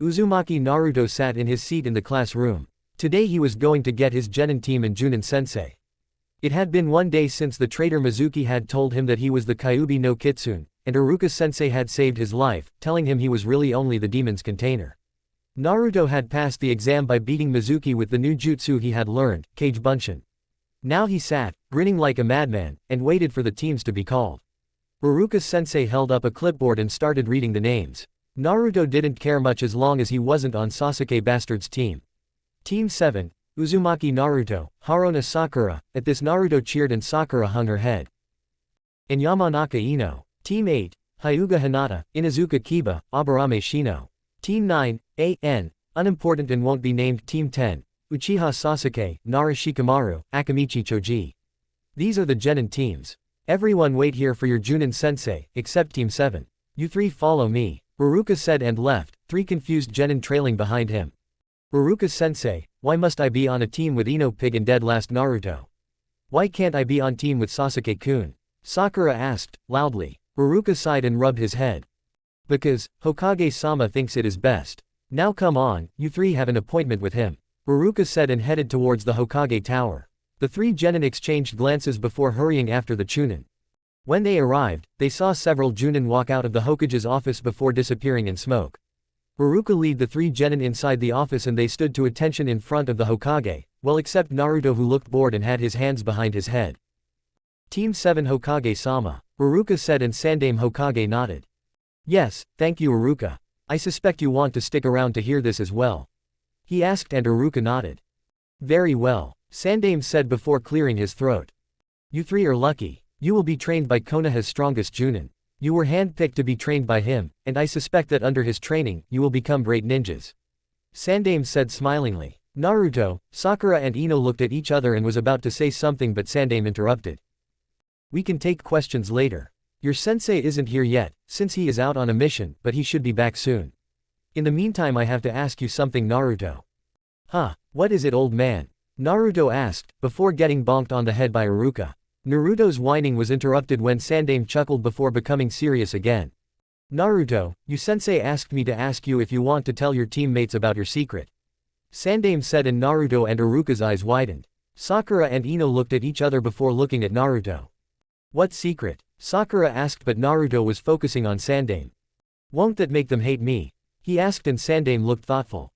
Uzumaki Naruto sat in his seat in the classroom. Today he was going to get his genin team and Junin sensei. It had been one day since the traitor Mizuki had told him that he was the Kyuubi no Kitsune, and Iruka sensei had saved his life, telling him he was really only the demon's container. Naruto had passed the exam by beating Mizuki with the new jutsu he had learned, Kage Bunshin. Now he sat, grinning like a madman, and waited for the teams to be called. Iruka sensei held up a clipboard and started reading the names. Naruto didn't care much as long as he wasn't on Sasuke Bastard's team. Team 7, Uzumaki Naruto, Haruna Sakura. At this Naruto cheered and Sakura hung her head. And Yamanaka Ino. Team 8, Hyuga Hinata, Inazuka Kiba, Aburame Shino. Team 9, AN, unimportant and won't be named. Team 10, Uchiha Sasuke, Nara Shikamaru, Akamichi Choji. These are the genin teams. Everyone wait here for your Junin sensei, except Team 7. You three follow me, Iruka said and left, 3 confused genin trailing behind him. Iruka sensei, why must I be on a team with Ino Pig and dead last Naruto? Why can't I be on team with Sasuke-kun? Sakura asked, loudly. Iruka sighed and rubbed his head. Because, Hokage-sama thinks it is best. Now come on, you 3 have an appointment with him. Iruka said and headed towards the Hokage tower. The 3 genin exchanged glances before hurrying after the Chunin. When they arrived, they saw several Junin walk out of the Hokage's office before disappearing in smoke. Iruka led the 3 genin inside the office and they stood to attention in front of the Hokage, well except Naruto who looked bored and had his hands behind his head. Team 7 Hokage-sama, Iruka said and Sandaime Hokage nodded. Yes, thank you Iruka. I suspect you want to stick around to hear this as well. He asked and Iruka nodded. Very well, Sandaime said before clearing his throat. You 3 are lucky. You will be trained by Konoha's strongest Junin. You were handpicked to be trained by him, and I suspect that under his training, you will become great ninjas. Sandaime said smilingly. Naruto, Sakura and Ino looked at each other and was about to say something but Sandaime interrupted. We can take questions later. Your sensei isn't here yet, since he is out on a mission, but he should be back soon. In the meantime I have to ask you something Naruto. Huh, what is it old man? Naruto asked, before getting bonked on the head by Iruka. Naruto's whining was interrupted when Sandaime chuckled before becoming serious again. Naruto, you sensei asked me to ask you if you want to tell your teammates about your secret. Sandaime said and Naruto and Iruka's eyes widened. Sakura and Ino looked at each other before looking at Naruto. What secret? Sakura asked but Naruto was focusing on Sandaime. Won't that make them hate me? He asked and Sandaime looked thoughtful.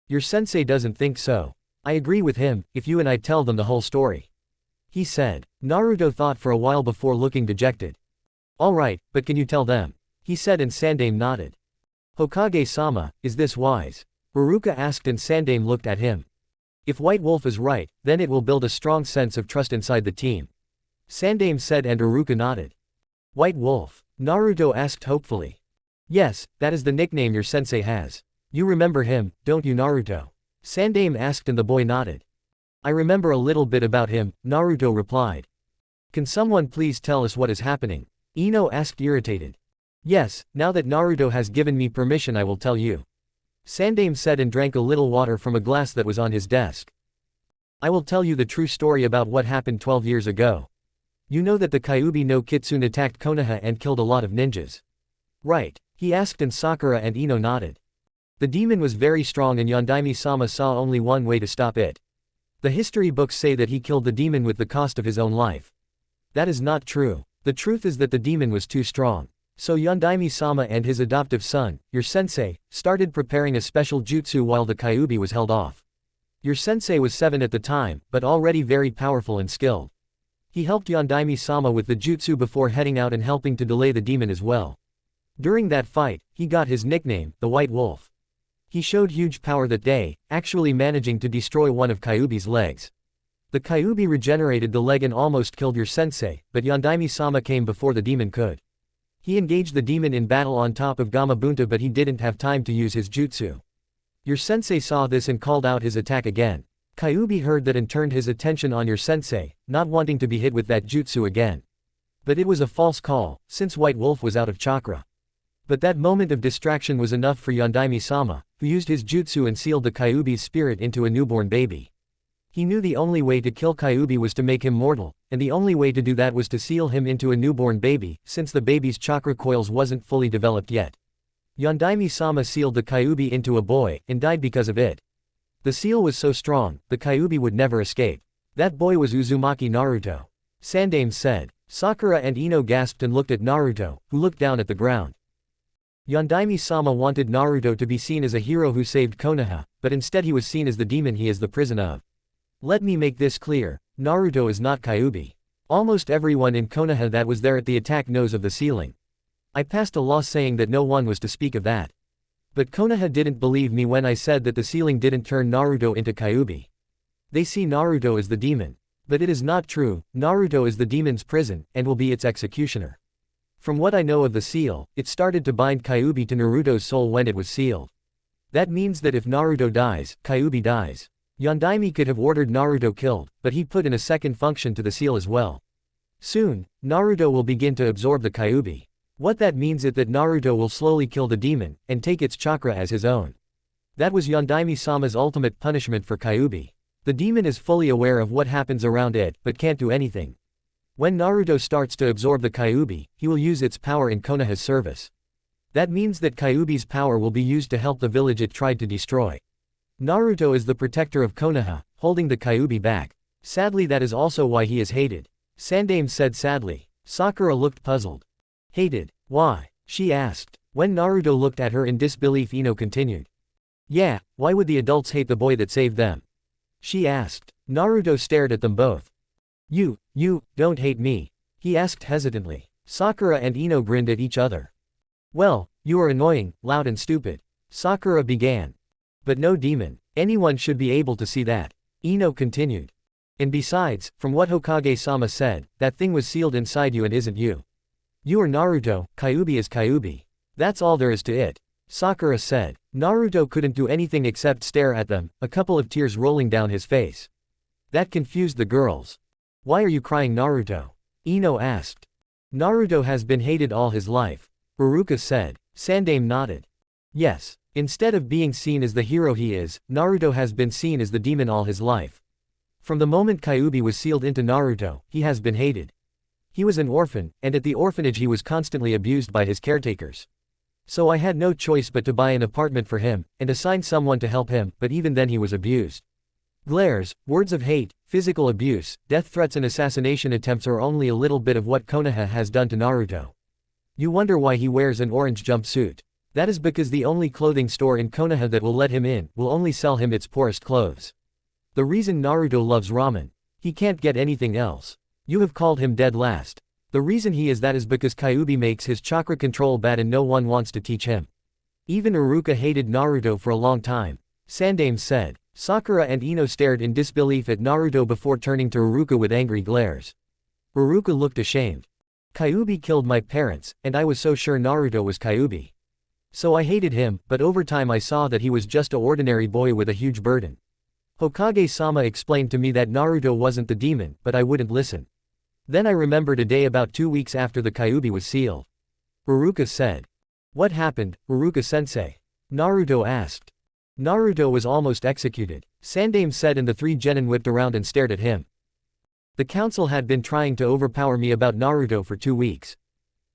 Your sensei doesn't think so. I agree with him, if you and I tell them the whole story. He said. Naruto thought for a while before looking dejected. Alright, but can you tell them? He said and Sandaime nodded. Hokage-sama, is this wise? Iruka asked and Sandaime looked at him. If White Wolf is right, then it will build a strong sense of trust inside the team. Sandaime said and Iruka nodded. White Wolf? Naruto asked hopefully. Yes, that is the nickname your sensei has. You remember him, don't you Naruto? Sandaime asked and the boy nodded. I remember a little bit about him, Naruto replied. Can someone please tell us what is happening? Ino asked irritated. Yes, now that Naruto has given me permission I will tell you. Sandaime said and drank a little water from a glass that was on his desk. I will tell you the true story about what happened 12 years ago. You know that the Kyuubi no Kitsune attacked Konoha and killed a lot of ninjas. Right, he asked and Sakura and Ino nodded. The demon was very strong and Yondaime-sama saw only one way to stop it. The history books say that he killed the demon with the cost of his own life. That is not true. The truth is that the demon was too strong. So Yondaime-sama and his adoptive son, your sensei, started preparing a special jutsu while the Kyuubi was held off. Your sensei was 7 at the time, but already very powerful and skilled. He helped Yondaime-sama with the jutsu before heading out and helping to delay the demon as well. During that fight, he got his nickname, the White Wolf. He showed huge power that day, actually managing to destroy one of Kyuubi's legs. The Kyuubi regenerated the leg and almost killed your sensei, but Yondaime-sama came before the demon could. He engaged the demon in battle on top of Gamabunta but he didn't have time to use his jutsu. Your sensei saw this and called out his attack again. Kyuubi heard that and turned his attention on your sensei, not wanting to be hit with that jutsu again. But it was a false call, since White Wolf was out of chakra. But that moment of distraction was enough for Yondaime-sama, who used his jutsu and sealed the Kyuubi's spirit into a newborn baby. He knew the only way to kill Kyuubi was to make him mortal, and the only way to do that was to seal him into a newborn baby, since the baby's chakra coils wasn't fully developed yet. Yondaime-sama sealed the Kyuubi into a boy, and died because of it. The seal was so strong, the Kyuubi would never escape. That boy was Uzumaki Naruto. Sandaime said. Sakura and Ino gasped and looked at Naruto, who looked down at the ground. Yondaime-sama wanted Naruto to be seen as a hero who saved Konoha, but instead he was seen as the demon he is the prison of. Let me make this clear, Naruto is not Kyuubi. Almost everyone in Konoha that was there at the attack knows of the sealing. I passed a law saying that no one was to speak of that. But Konoha didn't believe me when I said that the sealing didn't turn Naruto into Kyuubi. They see Naruto as the demon. But it is not true, Naruto is the demon's prison, and will be its executioner. From what I know of the seal, it started to bind Kyuubi to Naruto's soul when it was sealed. That means that if Naruto dies, Kyuubi dies. Yondaime could have ordered Naruto killed, but he put in a second function to the seal as well. Soon, Naruto will begin to absorb the Kyuubi. What that means is that Naruto will slowly kill the demon, and take its chakra as his own. That was Yondaime-sama's ultimate punishment for Kyuubi. The demon is fully aware of what happens around it, but can't do anything. When Naruto starts to absorb the Kyuubi, he will use its power in Konoha's service. That means that Kyuubi's power will be used to help the village it tried to destroy. Naruto is the protector of Konoha, holding the Kyuubi back. Sadly, that is also why he is hated. Sandaime said sadly. Sakura looked puzzled. Hated? Why? She asked. When Naruto looked at her in disbelief, Ino continued. Yeah, why would the adults hate the boy that saved them? She asked. Naruto stared at them both. You don't hate me? He asked hesitantly. Sakura and Ino grinned at each other. Well, you are annoying, loud and stupid. Sakura began. But no demon. Anyone should be able to see that. Ino continued. And besides, from what Hokage-sama said, that thing was sealed inside you and isn't you. You are Naruto, Kyuubi is Kyuubi. That's all there is to it. Sakura said. Naruto couldn't do anything except stare at them, a couple of tears rolling down his face. That confused the girls. Why are you crying, Naruto? Ino asked. Naruto has been hated all his life. Iruka said. Sandaime nodded. Yes, instead of being seen as the hero he is, Naruto has been seen as the demon all his life. From the moment Kyuubi was sealed into Naruto, he has been hated. He was an orphan, and at the orphanage he was constantly abused by his caretakers. So I had no choice but to buy an apartment for him, and assign someone to help him, but even then he was abused. Glares, words of hate, physical abuse, death threats and assassination attempts are only a little bit of what Konoha has done to Naruto. You wonder why he wears an orange jumpsuit. That is because the only clothing store in Konoha that will let him in, will only sell him its poorest clothes. The reason Naruto loves ramen. He can't get anything else. You have called him dead last. The reason he is that is because Kyuubi makes his chakra control bad and no one wants to teach him. Even Iruka hated Naruto for a long time. Sandaime said. Sakura and Ino stared in disbelief at Naruto before turning to Iruka with angry glares. Iruka looked ashamed. Kyuubi killed my parents, and I was so sure Naruto was Kyuubi. So I hated him, but over time I saw that he was just an ordinary boy with a huge burden. Hokage-sama explained to me that Naruto wasn't the demon, but I wouldn't listen. Then I remembered a day about 2 weeks after the Kyuubi was sealed. Iruka said. What happened, Iruka-sensei? Naruto asked. Naruto was almost executed, Sandaime said, and the three genin whipped around and stared at him. The council had been trying to overpower me about Naruto for 2 weeks.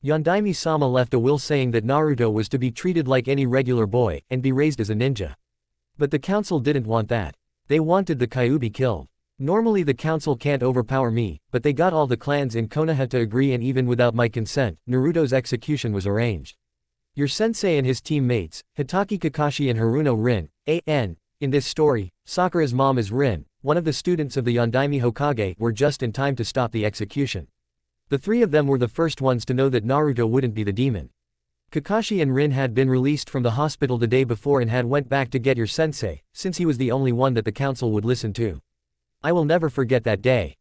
Yondaime-sama left a will saying that Naruto was to be treated like any regular boy, and be raised as a ninja. But the council didn't want that. They wanted the Kyuubi killed. Normally the council can't overpower me, but they got all the clans in Konoha to agree, and even without my consent, Naruto's execution was arranged. Your sensei and his teammates, Hitaki Kakashi and Haruno Rin, A.N. In this story, Sakura's mom is Rin, one of the students of the Yondaime Hokage, were just in time to stop the execution. The three of them were the first ones to know that Naruto wouldn't be the demon. Kakashi and Rin had been released from the hospital the day before and had went back to get your sensei, since he was the only one that the council would listen to. I will never forget that day.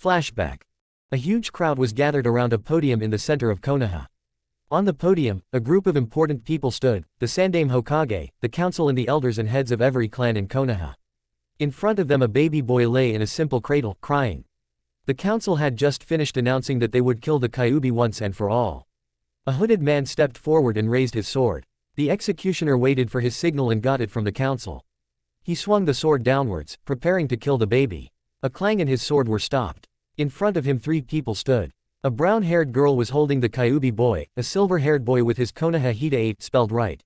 Flashback. A huge crowd was gathered around a podium in the center of Konoha. On the podium, a group of important people stood, the Sandaime Hokage, the council and the elders and heads of every clan in Konoha. In front of them a baby boy lay in a simple cradle, crying. The council had just finished announcing that they would kill the Kyuubi once and for all. A hooded man stepped forward and raised his sword. The executioner waited for his signal and got it from the council. He swung the sword downwards, preparing to kill the baby. A clang and his sword were stopped. In front of him 3 people stood. A brown-haired girl was holding the Kyuubi boy, a silver-haired boy with his Konoha Hita 8 spelled right.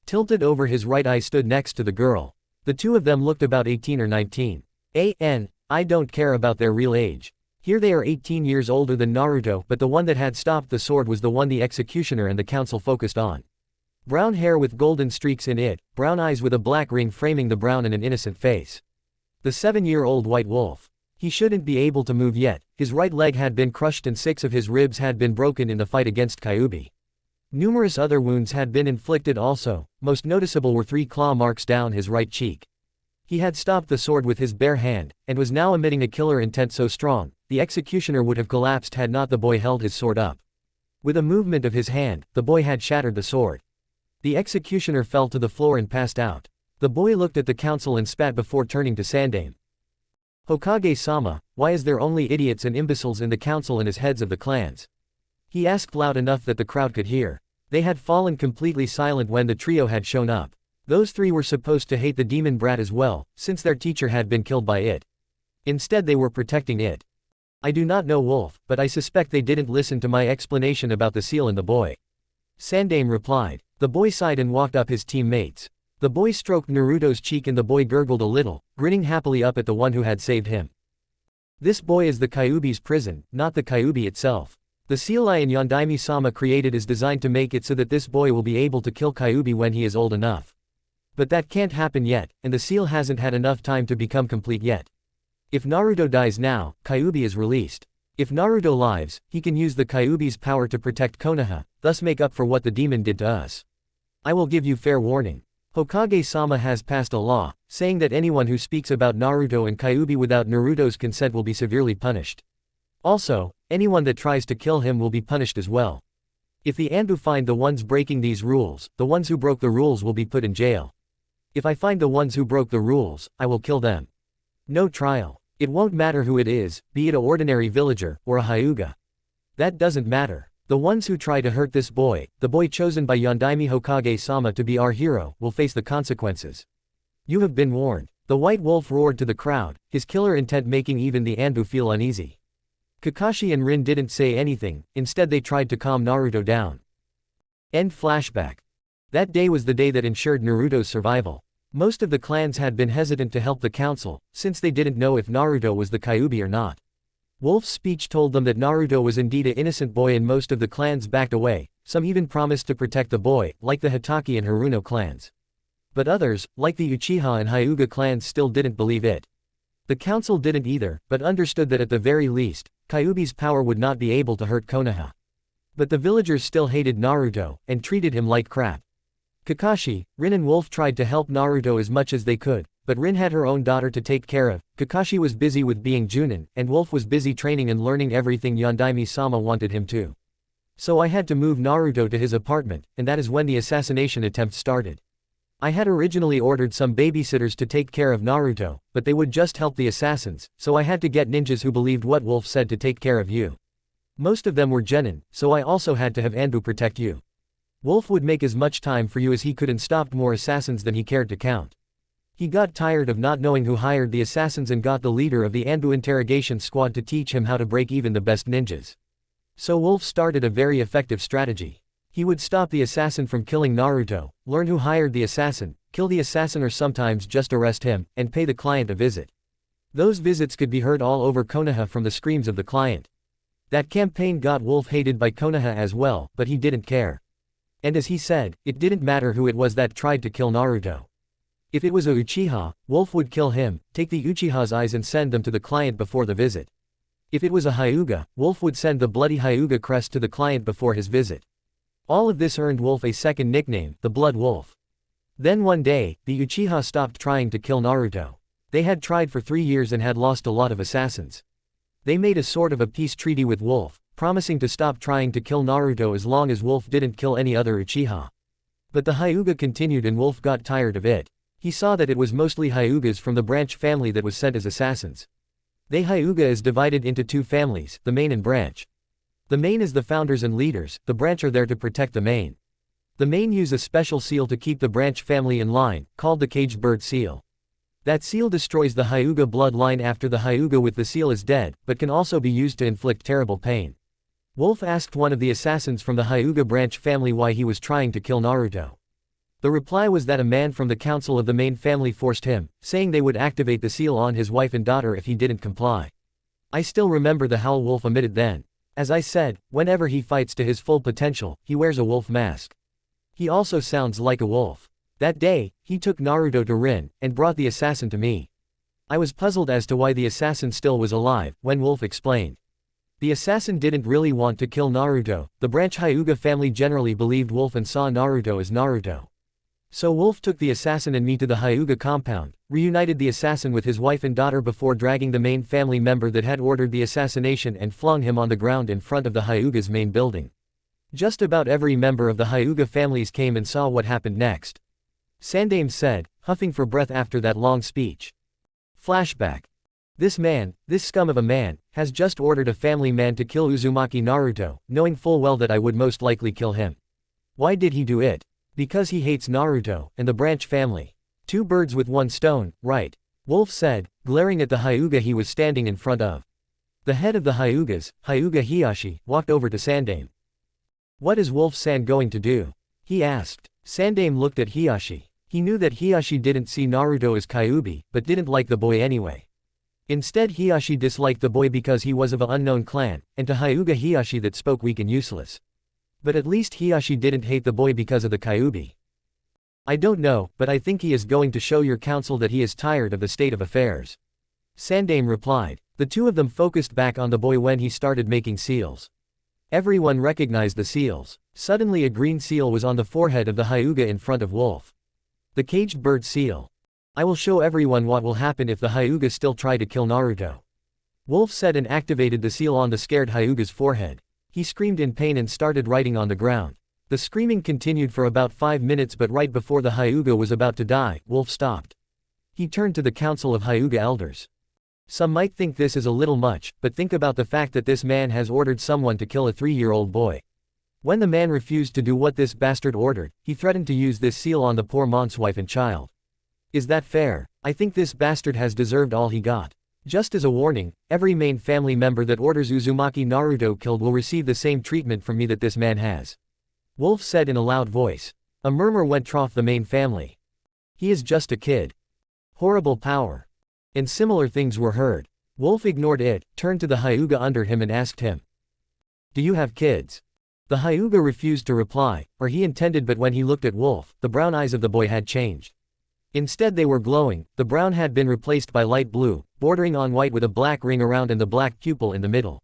Tilted over his right eye stood next to the girl. The two of them looked about 18 or 19. I don't care about their real age. Here they are 18 years older than Naruto, but the one that had stopped the sword was the one the executioner and the council focused on. Brown hair with golden streaks in it, brown eyes with a black ring framing the brown and an innocent face. The 7-year-old white wolf. He shouldn't be able to move yet, his right leg had been crushed and 6 of his ribs had been broken in the fight against Kyuubi. Numerous other wounds had been inflicted also, most noticeable were 3 claw marks down his right cheek. He had stopped the sword with his bare hand, and was now emitting a killer intent so strong, the executioner would have collapsed had not the boy held his sword up. With a movement of his hand, the boy had shattered the sword. The executioner fell to the floor and passed out. The boy looked at the council and spat before turning to Sandaime. Hokage-sama, why is there only idiots and imbeciles in the council and as heads of the clans? He asked loud enough that the crowd could hear. They had fallen completely silent when the trio had shown up. Those 3 were supposed to hate the demon brat as well, since their teacher had been killed by it. Instead they were protecting it. I do not know Wolf, but I suspect they didn't listen to my explanation about the seal and the boy. Sandaime replied. The boy sighed and walked up his teammates. The boy stroked Naruto's cheek and the boy gurgled a little, grinning happily up at the one who had saved him. This boy is the Kyuubi's prison, not the Kyuubi itself. The seal I and Yondaime-sama created is designed to make it so that this boy will be able to kill Kyuubi when he is old enough. But that can't happen yet, and the seal hasn't had enough time to become complete yet. If Naruto dies now, Kyuubi is released. If Naruto lives, he can use the Kyuubi's power to protect Konoha, thus make up for what the demon did to us. I will give you fair warning. Hokage-sama has passed a law, saying that anyone who speaks about Naruto and Kyuubi without Naruto's consent will be severely punished. Also, anyone that tries to kill him will be punished as well. If the Anbu find the ones breaking these rules, the ones who broke the rules will be put in jail. If I find the ones who broke the rules, I will kill them. No trial. It won't matter who it is, be it a ordinary villager, or a Hyuga. That doesn't matter. The ones who try to hurt this boy, the boy chosen by Yondaime Hokage-sama to be our hero, will face the consequences. You have been warned. The white wolf roared to the crowd, his killer intent making even the Anbu feel uneasy. Kakashi and Rin didn't say anything, instead they tried to calm Naruto down. End flashback. That day was the day that ensured Naruto's survival. Most of the clans had been hesitant to help the council, since they didn't know if Naruto was the Kyuubi or not. Wolf's speech told them that Naruto was indeed an innocent boy and most of the clans backed away, some even promised to protect the boy, like the Hitaki and Haruno clans. But others, like the Uchiha and Hyuga clans still didn't believe it. The council didn't either, but understood that at the very least, Kyuubi's power would not be able to hurt Konoha. But the villagers still hated Naruto, and treated him like crap. Kakashi, Rin and Wolf tried to help Naruto as much as they could, but Rin had her own daughter to take care of, Kakashi was busy with being Junin, and Wolf was busy training and learning everything Yondaime-sama wanted him to. So I had to move Naruto to his apartment, and that is when the assassination attempt started. I had originally ordered some babysitters to take care of Naruto, but they would just help the assassins, so I had to get ninjas who believed what Wolf said to take care of you. Most of them were genin, so I also had to have Anbu protect you. Wolf would make as much time for you as he could and stopped more assassins than he cared to count. He got tired of not knowing who hired the assassins and got the leader of the Anbu interrogation squad to teach him how to break even the best ninjas. So Wolf started a very effective strategy. He would stop the assassin from killing Naruto, learn who hired the assassin, kill the assassin or sometimes just arrest him, and pay the client a visit. Those visits could be heard all over Konoha from the screams of the client. That campaign got Wolf hated by Konoha as well, but he didn't care. And as he said, it didn't matter who it was that tried to kill Naruto. If it was a Uchiha, Wolf would kill him, take the Uchiha's eyes and send them to the client before the visit. If it was a Hyuga, Wolf would send the bloody Hyuga crest to the client before his visit. All of this earned Wolf a second nickname, the Blood Wolf. Then one day, the Uchiha stopped trying to kill Naruto. They had tried for 3 years and had lost a lot of assassins. They made a sort of a peace treaty with Wolf, promising to stop trying to kill Naruto as long as Wolf didn't kill any other Uchiha. But the Hyuga continued and Wolf got tired of it. He saw that it was mostly Hyugas from the branch family that was sent as assassins. The Hyuga is divided into 2 families, the main and branch. The main is the founders and leaders, the branch are there to protect the main. The main use a special seal to keep the branch family in line, called the caged bird seal. That seal destroys the Hyuga bloodline after the Hyuga with the seal is dead, but can also be used to inflict terrible pain. Wolf asked one of the assassins from the Hyuga branch family why he was trying to kill Naruto. The reply was that a man from the council of the main family forced him, saying they would activate the seal on his wife and daughter if he didn't comply. I still remember the howl Wolf emitted then. As I said, whenever he fights to his full potential, he wears a wolf mask. He also sounds like a wolf. That day, he took Naruto to Rin, and brought the assassin to me. I was puzzled as to why the assassin still was alive, when Wolf explained. The assassin didn't really want to kill Naruto. The branch Hyuga family generally believed Wolf and saw Naruto as Naruto. So Wolf took the assassin and me to the Hyuga compound, reunited the assassin with his wife and daughter before dragging the main family member that had ordered the assassination and flung him on the ground in front of the Hyuga's main building. Just about every member of the Hyuga families came and saw what happened next. Sandaime said, huffing for breath after that long speech. Flashback. This man, this scum of a man, has just ordered a family man to kill Uzumaki Naruto, knowing full well that I would most likely kill him. Why did he do it? Because he hates Naruto, and the branch family. Two birds with one stone, right? Wolf said, glaring at the Hyuga he was standing in front of. The head of the Hyugas, Hyuga Hiyashi, walked over to Sandaime. What is Wolf-san going to do? He asked. Sandaime looked at Hiyashi. He knew that Hiyashi didn't see Naruto as Kyuubi, but didn't like the boy anyway. Instead Hiyashi disliked the boy because he was of an unknown clan, and to Hyuga Hiyashi that spoke weak and useless. But at least Hiyashi didn't hate the boy because of the Kyuubi. I don't know, but I think he is going to show your council that he is tired of the state of affairs. Sandaime replied. The two of them focused back on the boy when he started making seals. Everyone recognized the seals. Suddenly a green seal was on the forehead of the Hyuga in front of Wolf. The caged bird seal. I will show everyone what will happen if the Hyuga still try to kill Naruto. Wolf said and activated the seal on the scared Hyuga's forehead. He screamed in pain and started writing on the ground. The screaming continued for about 5 minutes, but right before the Hyuga was about to die, Wolf stopped. He turned to the council of Hyuga elders. Some might think this is a little much, but think about the fact that this man has ordered someone to kill a 3-year-old boy. When the man refused to do what this bastard ordered, he threatened to use this seal on the poor monk's wife and child. Is that fair? I think this bastard has deserved all he got. Just as a warning, every main family member that orders Uzumaki Naruto killed will receive the same treatment from me that this man has. Wolf said in a loud voice. A murmur went through the main family. He is just a kid. Horrible power. And similar things were heard. Wolf ignored it, turned to the Hyuga under him and asked him. Do you have kids? The Hyuga refused to reply, or he intended, but when he looked at Wolf, the brown eyes of the boy had changed. Instead they were glowing. The brown had been replaced by light blue, bordering on white with a black ring around and the black pupil in the middle.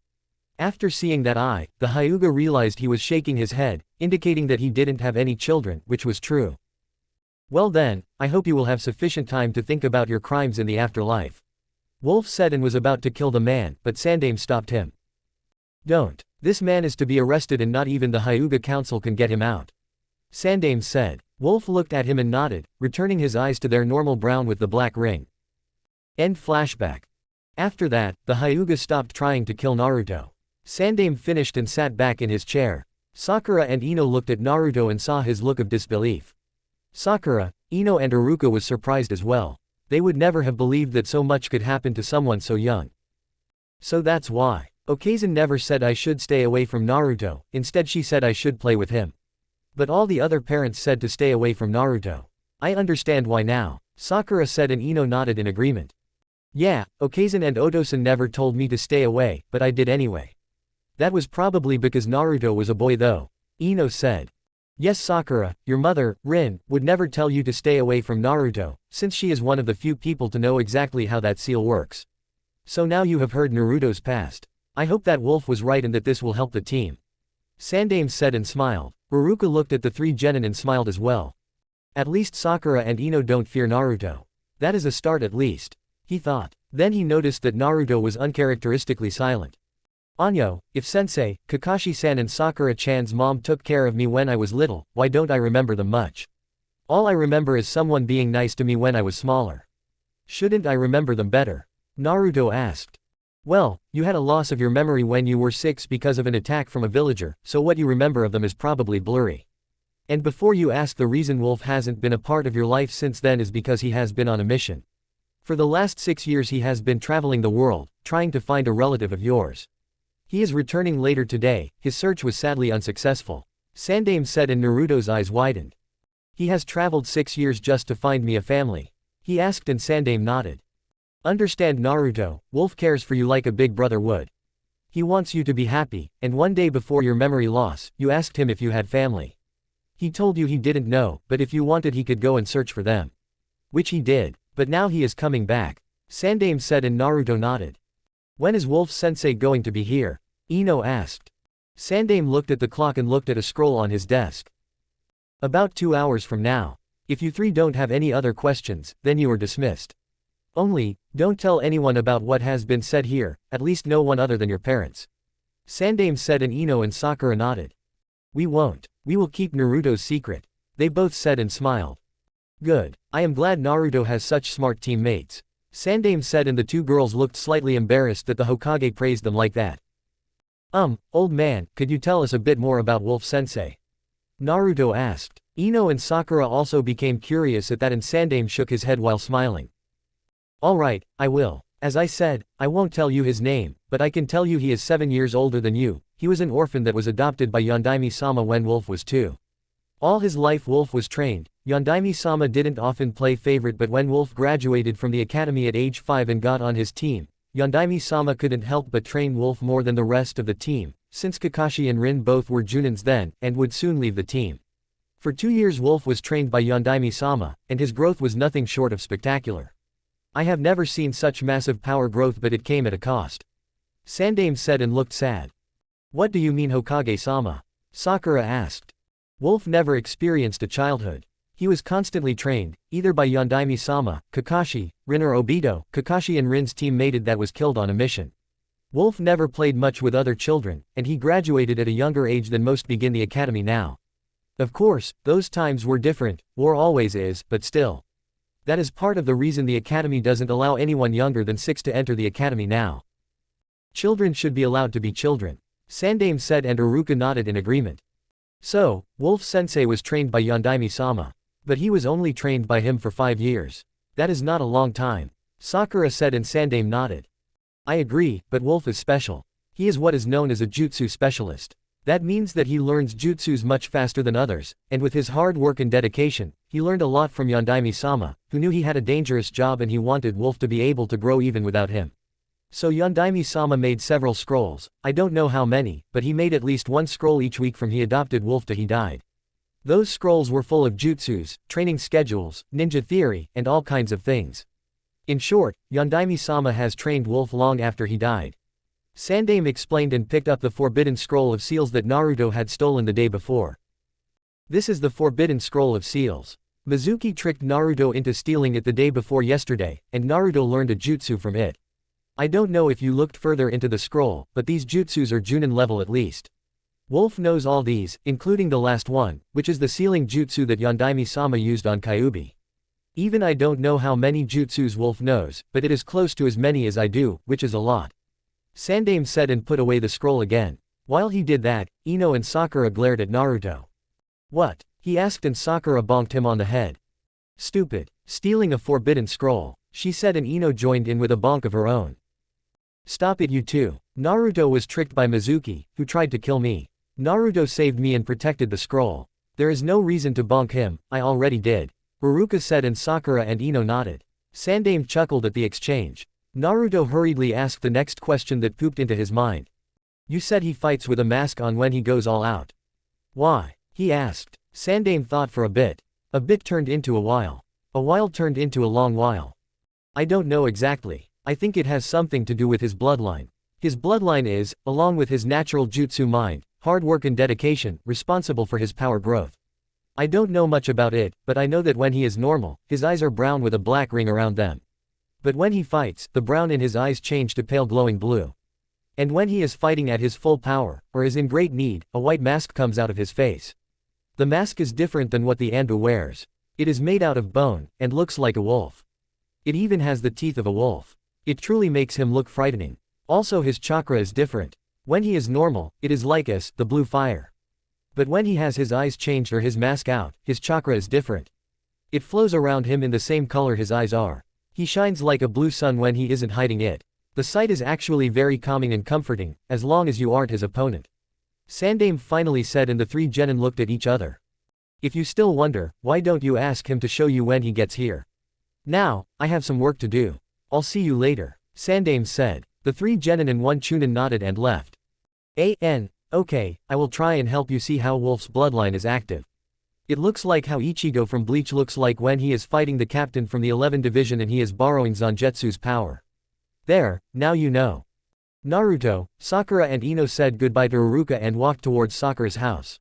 After seeing that eye, the Hyuga realized he was shaking his head, indicating that he didn't have any children, which was true. Well then, I hope you will have sufficient time to think about your crimes in the afterlife. Wolf said and was about to kill the man, but Sandaime stopped him. Don't. This man is to be arrested and not even the Hyuga council can get him out. Sandaime said. Wolf looked at him and nodded, returning his eyes to their normal brown with the black ring. End flashback. After that, the Hyuga stopped trying to kill Naruto. Sandaime finished and sat back in his chair. Sakura and Ino looked at Naruto and saw his look of disbelief. Sakura, Ino and Iruka was surprised as well. They would never have believed that so much could happen to someone so young. So that's why. Okazen never said I should stay away from Naruto, instead she said I should play with him. But all the other parents said to stay away from Naruto. I understand why now, Sakura said and Ino nodded in agreement. Yeah, Okazen and Otosan never told me to stay away, but I did anyway. That was probably because Naruto was a boy though, Ino said. Yes Sakura, your mother, Rin, would never tell you to stay away from Naruto, since she is one of the few people to know exactly how that seal works. So now you have heard Naruto's past. I hope that Wolf was right and that this will help the team. Sandaime said and smiled. Iruka looked at the 3 genin and smiled as well. At least Sakura and Ino don't fear Naruto. That is a start at least, he thought. Then he noticed that Naruto was uncharacteristically silent. Anyo, if Sensei, Kakashi-san and Sakura-chan's mom took care of me when I was little, why don't I remember them much? All I remember is someone being nice to me when I was smaller. Shouldn't I remember them better? Naruto asked. Well, you had a loss of your memory when you were 6 because of an attack from a villager, so what you remember of them is probably blurry. And before you ask, the reason Wolf hasn't been a part of your life since then is because he has been on a mission. For the last 6 years he has been traveling the world, trying to find a relative of yours. He is returning later today. His search was sadly unsuccessful. Sandaime said, and Naruto's eyes widened. He has traveled 6 years just to find me a family. He asked, and Sandaime nodded. Understand, Naruto, Wolf cares for you like a big brother would. He wants you to be happy, and one day before your memory loss, you asked him if you had family. He told you he didn't know, but if you wanted he could go and search for them. Which he did, but now he is coming back. Sandaime said, and Naruto nodded. When is Wolf-sensei going to be here? Ino asked. Sandaime looked at the clock and looked at a scroll on his desk. About 2 hours from now. If you three don't have any other questions, then you are dismissed. Only, don't tell anyone about what has been said here, at least no one other than your parents. Sandaime said, and Ino and Sakura nodded. We won't. We will keep Naruto's secret. They both said and smiled. Good. I am glad Naruto has such smart teammates. Sandaime said, and the two girls looked slightly embarrassed that the Hokage praised them like that. Old man, could you tell us a bit more about Wolf-sensei? Naruto asked. Ino and Sakura also became curious at that, and Sandaime shook his head while smiling. Alright, I will. As I said, I won't tell you his name, but I can tell you he is 7 years older than you. He was an orphan that was adopted by Yondaime-sama when Wolf was 2. All his life Wolf was trained. Yondaime-sama didn't often play favorite, but when Wolf graduated from the academy at age 5 and got on his team, Yondaime-sama couldn't help but train Wolf more than the rest of the team, since Kakashi and Rin both were Junins then, and would soon leave the team. For 2 years Wolf was trained by Yondaime-sama, and his growth was nothing short of spectacular. I have never seen such massive power growth, but it came at a cost. Sandaime said and looked sad. What do you mean, Hokage-sama? Sakura asked. Wolf never experienced a childhood. He was constantly trained, either by Yondaime-sama, Kakashi, Rin or Obito. Kakashi and Rin's teammate that was killed on a mission. Wolf never played much with other children, and he graduated at a younger age than most begin the academy now. Of course, those times were different, war always is, but still. That is part of the reason the academy doesn't allow anyone younger than 6 to enter the academy now. Children should be allowed to be children. Sandaime said, and Iruka nodded in agreement. So, Wolf-sensei was trained by Yondaime-sama. But he was only trained by him for 5 years. That is not a long time. Sakura said, and Sandaime nodded. I agree, but Wolf is special. He is what is known as a jutsu specialist. That means that he learns jutsus much faster than others, and with his hard work and dedication, he learned a lot from Yondaime-sama, who knew he had a dangerous job and he wanted Wolf to be able to grow even without him. So Yondaime-sama made several scrolls. I don't know how many, but he made at least 1 scroll each week from he adopted Wolf to he died. Those scrolls were full of jutsus, training schedules, ninja theory, and all kinds of things. In short, Yondaime-sama has trained Wolf long after he died. Sandaime explained and picked up the forbidden scroll of seals that Naruto had stolen the day before. This is the forbidden scroll of seals. Mizuki tricked Naruto into stealing it the day before yesterday, and Naruto learned a jutsu from it. I don't know if you looked further into the scroll, but these jutsus are Junin level at least. Wolf knows all these, including the last one, which is the sealing jutsu that Yondaime-sama used on Kyuubi. Even I don't know how many jutsus Wolf knows, but it is close to as many as I do, which is a lot. Sandaime said and put away the scroll again. While he did that, Ino and Sakura glared at Naruto. What? He asked, and Sakura bonked him on the head. Stupid. Stealing a forbidden scroll, she said, and Ino joined in with a bonk of her own. Stop it, you two. Naruto was tricked by Mizuki, who tried to kill me. Naruto saved me and protected the scroll. There is no reason to bonk him, I already did. Iruka said, and Sakura and Ino nodded. Sandaime chuckled at the exchange. Naruto hurriedly asked the next question that pooped into his mind. You said he fights with a mask on when he goes all out. Why? He asked. Sandaime thought for a bit. A bit turned into a while. A while turned into a long while. I don't know exactly. I think it has something to do with his bloodline. His bloodline is, along with his natural jutsu mind, hard work and dedication, responsible for his power growth. I don't know much about it, but I know that when he is normal, his eyes are brown with a black ring around them. But when he fights, the brown in his eyes change to pale glowing blue. And when he is fighting at his full power, or is in great need, a white mask comes out of his face. The mask is different than what the Anbu wears. It is made out of bone, and looks like a wolf. It even has the teeth of a wolf. It truly makes him look frightening. Also his chakra is different. When he is normal, it is like us, the blue fire. But when he has his eyes changed or his mask out, his chakra is different. It flows around him in the same color his eyes are. He shines like a blue sun when he isn't hiding it. The sight is actually very calming and comforting, as long as you aren't his opponent. Sandame finally said, and the three genin looked at each other. If you still wonder, why don't you ask him to show you when he gets here? Now, I have some work to do. I'll see you later, Sandame said. The three genin and one chunin nodded and left. Okay, I will try and help you see how Wolf's bloodline is active. It looks like how Ichigo from Bleach looks like when he is fighting the captain from the 11th division and he is borrowing Zangetsu's power. There, now you know. Naruto, Sakura and Ino said goodbye to Iruka and walked towards Sakura's house.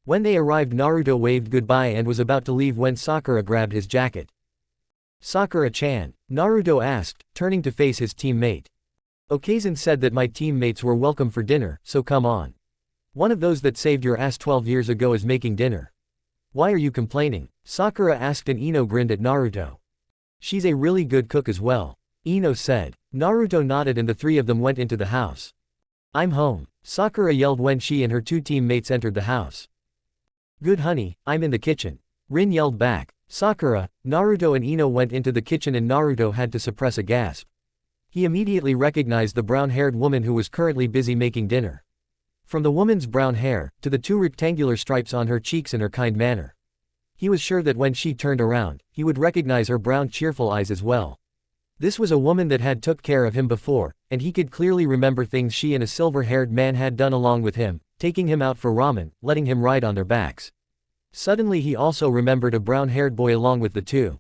When they arrived, Naruto waved goodbye and was about to leave when Sakura grabbed his jacket. Sakura-chan, Naruto asked, turning to face his teammate. Okazen said that my teammates were welcome for dinner, so come on. One of those that saved your ass 12 years ago is making dinner. Why are you complaining? Sakura asked, and Ino grinned at Naruto. She's a really good cook as well, Ino said. Naruto nodded and the three of them went into the house. I'm home, Sakura yelled when she and her two teammates entered the house. Good honey, I'm in the kitchen, Rin yelled back. Sakura, Naruto and Ino went into the kitchen and Naruto had to suppress a gasp. He immediately recognized the brown-haired woman who was currently busy making dinner. From the woman's brown hair, to the two rectangular stripes on her cheeks and her kind manner. He was sure that when she turned around, he would recognize her brown cheerful eyes as well. This was a woman that had took care of him before, and he could clearly remember things she and a silver-haired man had done along with him, taking him out for ramen, letting him ride on their backs. Suddenly he also remembered a brown-haired boy along with the two.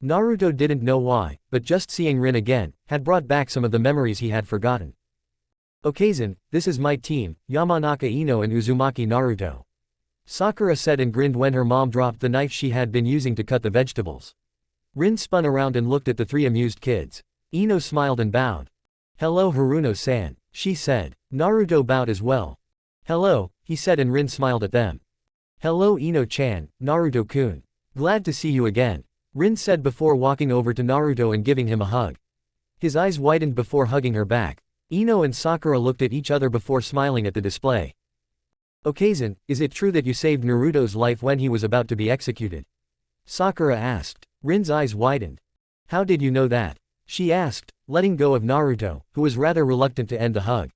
Naruto didn't know why, but just seeing Rin again, had brought back some of the memories he had forgotten. Okazen, this is my team, Yamanaka Ino and Uzumaki Naruto. Sakura said and grinned when her mom dropped the knife she had been using to cut the vegetables. Rin spun around and looked at the three amused kids. Ino smiled and bowed. Hello Haruno-san, she said. Naruto bowed as well. Hello, he said, and Rin smiled at them. Hello Ino-chan, Naruto-kun. Glad to see you again, Rin said before walking over to Naruto and giving him a hug. His eyes widened before hugging her back. Ino and Sakura looked at each other before smiling at the display. Okazen, is it true that you saved Naruto's life when he was about to be executed? Sakura asked. Rin's eyes widened. How did you know that? She asked, letting go of Naruto, who was rather reluctant to end the hug.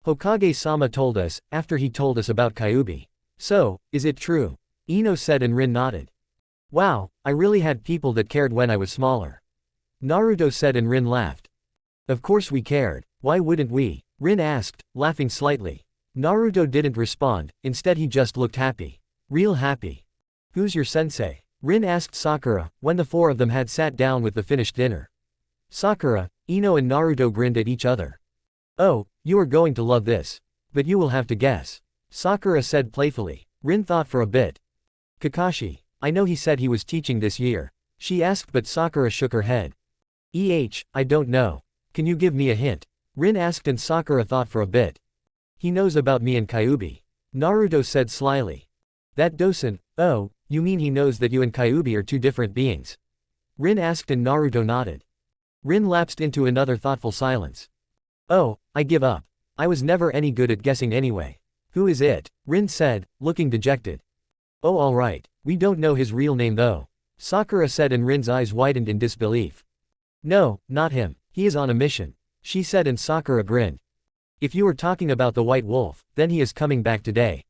Hokage-sama told us, after he told us about Kyuubi. So, is it true? Ino said and Rin nodded. Wow, I really had people that cared when I was smaller. Naruto said and Rin laughed. Of course we cared, why wouldn't we? Rin asked, laughing slightly. Naruto didn't respond, instead he just looked happy. Real happy. Who's your sensei? Rin asked Sakura, when the four of them had sat down with the finished dinner. Sakura, Ino and Naruto grinned at each other. Oh, you are going to love this. But you will have to guess. Sakura said playfully. Rin thought for a bit. Kakashi. I know he said he was teaching this year. She asked, but Sakura shook her head. I don't know. Can you give me a hint? Rin asked and Sakura thought for a bit. He knows about me and Kyuubi. Naruto said slyly. That Dosen, oh, you mean he knows that you and Kyuubi are two different beings? Rin asked and Naruto nodded. Rin lapsed into another thoughtful silence. Oh, I give up. I was never any good at guessing anyway. Who is it? Rin said, looking dejected. Oh alright, we don't know his real name though. Sakura said and Rin's eyes widened in disbelief. No, not him, he is on a mission, she said and Sakura grinned. If you were talking about the White Wolf, then he is coming back today.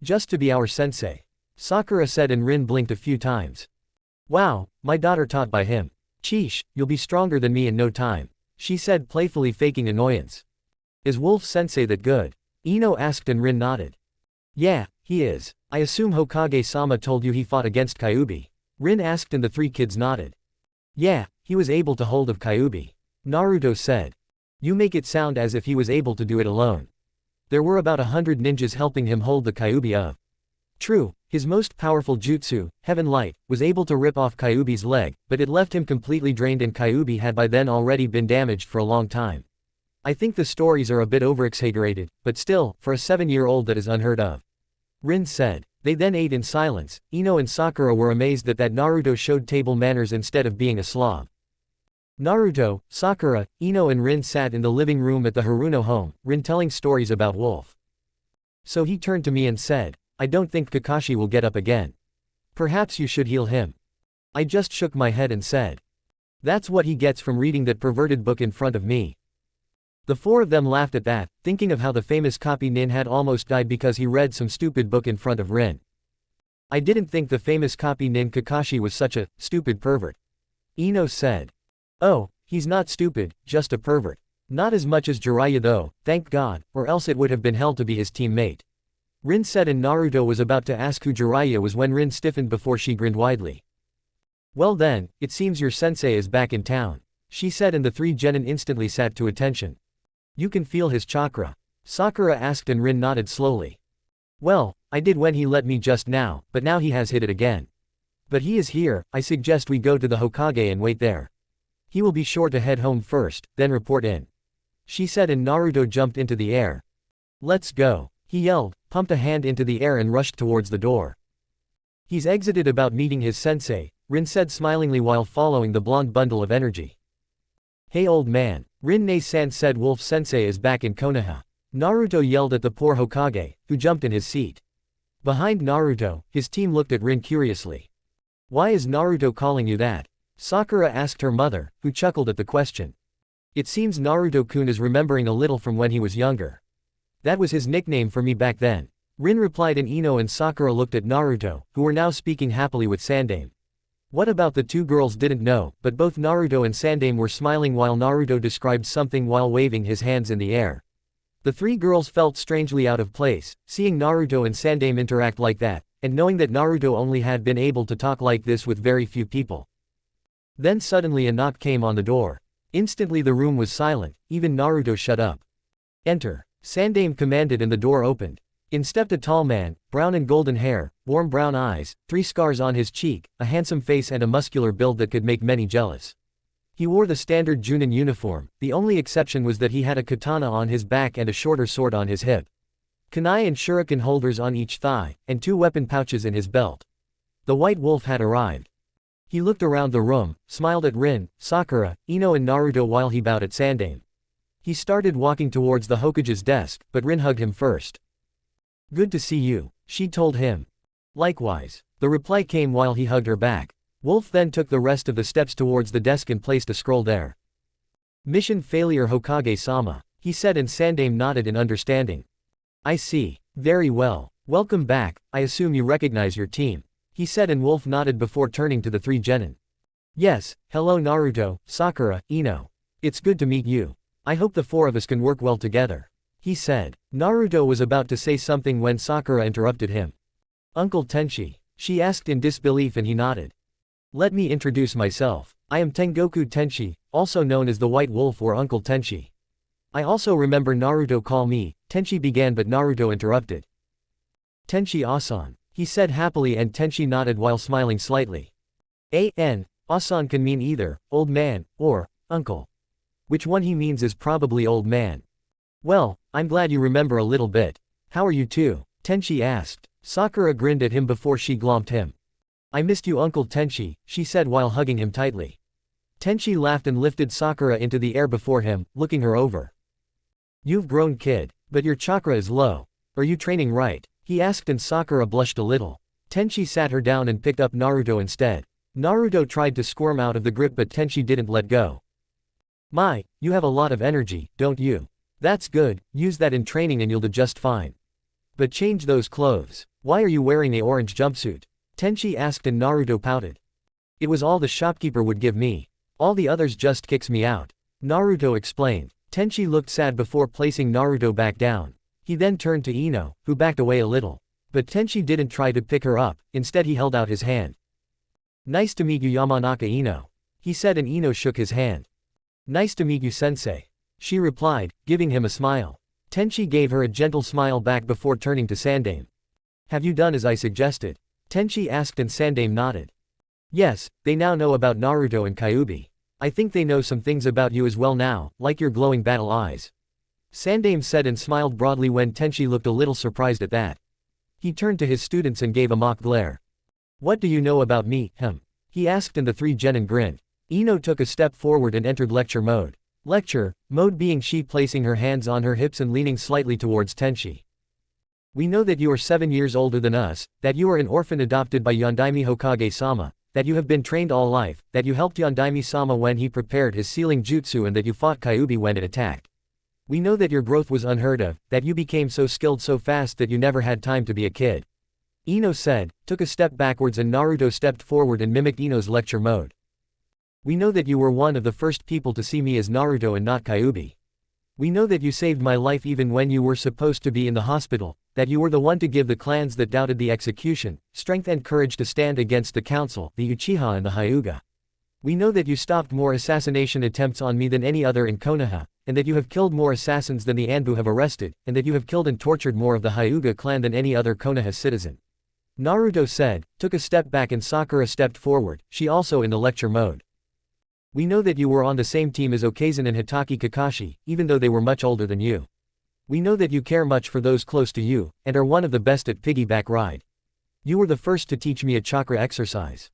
Just to be our sensei. Sakura said and Rin blinked a few times. Wow, my daughter taught by him. Sheesh, you'll be stronger than me in no time, she said playfully, faking annoyance. Is Wolf sensei that good? Ino asked and Rin nodded. Yeah, he is. I assume Hokage-sama told you he fought against Kyuubi. Rin asked and the three kids nodded. Yeah, he was able to hold of Kyuubi. Naruto said. You make it sound as if he was able to do it alone. There were about 100 ninjas helping him hold the Kyuubi of. True, his most powerful jutsu, Heaven Light, was able to rip off Kyuubi's leg, but it left him completely drained and Kyuubi had by then already been damaged for a long time. I think the stories are a bit overexaggerated, but still, for a 7-year-old that is unheard of. Rin said. They then ate in silence. Ino and Sakura were amazed that Naruto showed table manners instead of being a slob. Naruto, Sakura, Ino and Rin sat in the living room at the Haruno home, Rin telling stories about Wolf. So he turned to me and said, I don't think Kakashi will get up again. Perhaps you should heal him. I just shook my head and said. That's what he gets from reading that perverted book in front of me. The four of them laughed at that, thinking of how the famous copy nin had almost died because he read some stupid book in front of Rin. I didn't think the famous copy nin Kakashi was such a stupid pervert. Ino said. Oh, he's not stupid, just a pervert. Not as much as Jiraiya though, thank God, or else it would have been hell to be his teammate. Rin said, and Naruto was about to ask who Jiraiya was when Rin stiffened before she grinned widely. Well then, it seems your sensei is back in town, she said, and the three genin instantly sat to attention. You can feel his chakra? Sakura asked, and Rin nodded slowly. Well, I did when he let me just now, but now he has hit it again. But he is here, I suggest we go to the Hokage and wait there. He will be sure to head home first, then report in. She said, and Naruto jumped into the air. Let's go, he yelled, pumped a hand into the air and rushed towards the door. He's exited about meeting his sensei, Rin said smilingly while following the blonde bundle of energy. Hey old man, Rin-ne-san said, Wolf sensei is back in Konoha. Naruto yelled at the poor Hokage, who jumped in his seat. Behind Naruto, his team looked at Rin curiously. Why is Naruto calling you that? Sakura asked her mother, who chuckled at the question. It seems Naruto-kun is remembering a little from when he was younger. That was his nickname for me back then. Rin replied, and Ino and Sakura looked at Naruto, who were now speaking happily with Sandame. What about the two girls didn't know, but both Naruto and Sandame were smiling while Naruto described something while waving his hands in the air. The three girls felt strangely out of place, seeing Naruto and Sandame interact like that, and knowing that Naruto only had been able to talk like this with very few people. Then suddenly a knock came on the door. Instantly the room was silent, even Naruto shut up. Enter, Sandame commanded, and the door opened. In stepped a tall man, brown and golden hair, warm brown eyes, 3 scars on his cheek, a handsome face and a muscular build that could make many jealous. He wore the standard Junin uniform, the only exception was that he had a katana on his back and a shorter sword on his hip. Kunai and shuriken holders on each thigh, and 2 weapon pouches in his belt. The White Wolf had arrived. He looked around the room, smiled at Rin, Sakura, Ino and Naruto while he bowed at Sandame. He started walking towards the Hokage's desk, but Rin hugged him first. Good to see you, she told him. Likewise, the reply came while he hugged her back. Wolf then took the rest of the steps towards the desk and placed a scroll there. Mission failure, Hokage-sama, he said, and Sandame nodded in understanding. I see. Very well. Welcome back, I assume you recognize your team, he said, and Wolf nodded before turning to the 3 genin. Yes, hello Naruto, Sakura, Ino. It's good to meet you. I hope the 4 of us can work well together, he said. Naruto was about to say something when Sakura interrupted him. Uncle Tenchi, she asked in disbelief, and he nodded. Let me introduce myself. I am Tengoku Tenchi, also known as the White Wolf or Uncle Tenchi. I also remember Naruto call me, Tenchi began, but Naruto interrupted. Tenchi-asan, he said happily, and Tenchi nodded while smiling slightly. Asan can mean either, old man, or, uncle. Which one he means is probably old man. Well, I'm glad you remember a little bit. How are you two? Tenchi asked. Sakura grinned at him before she glomped him. I missed you Uncle Tenchi, she said while hugging him tightly. Tenchi laughed and lifted Sakura into the air before him, looking her over. You've grown, kid, but your chakra is low. Are you training right? He asked, and Sakura blushed a little. Tenchi sat her down and picked up Naruto instead. Naruto tried to squirm out of the grip, but Tenchi didn't let go. My, you have a lot of energy, don't you? That's good, use that in training and you'll do just fine. But change those clothes. Why are you wearing a orange jumpsuit? Tenchi asked, and Naruto pouted. It was all the shopkeeper would give me. All the others just kicks me out. Naruto explained. Tenchi looked sad before placing Naruto back down. He then turned to Ino, who backed away a little. But Tenchi didn't try to pick her up, instead he held out his hand. Nice to meet you Yamanaka Ino, he said, and Ino shook his hand. Nice to meet you sensei, she replied, giving him a smile. Tenchi gave her a gentle smile back before turning to Sandame. Have you done as I suggested? Tenchi asked, and Sandame nodded. Yes, they now know about Naruto and Kyuubi. I think they know some things about you as well now, like your glowing battle eyes. Sandame said and smiled broadly when Tenchi looked a little surprised at that. He turned to his students and gave a mock glare. What do you know about me, he asked, and the 3 genin grinned. Ino took a step forward and entered lecture mode. Lecture mode being she placing her hands on her hips and leaning slightly towards Tenchi. We know that you are 7 years older than us, that you are an orphan adopted by Yondaime Hokage-sama, that you have been trained all life, that you helped Yondaime-sama when he prepared his sealing jutsu, and that you fought Kyuubi when it attacked. We know that your growth was unheard of, that you became so skilled so fast that you never had time to be a kid. Ino said, took a step backwards and Naruto stepped forward and mimicked Ino's lecture mode. We know that you were one of the first people to see me as Naruto and not Kyuubi. We know that you saved my life even when you were supposed to be in the hospital, that you were the one to give the clans that doubted the execution strength and courage to stand against the council, the Uchiha and the Hyuga. We know that you stopped more assassination attempts on me than any other in Konoha, and that you have killed more assassins than the Anbu have arrested, and that you have killed and tortured more of the Hyuga clan than any other Konoha citizen. Naruto said, took a step back and Sakura stepped forward, she also in the lecture mode. We know that you were on the same team as Okazen and Hitaki Kakashi, even though they were much older than you. We know that you care much for those close to you, and are one of the best at piggyback ride. You were the first to teach me a chakra exercise.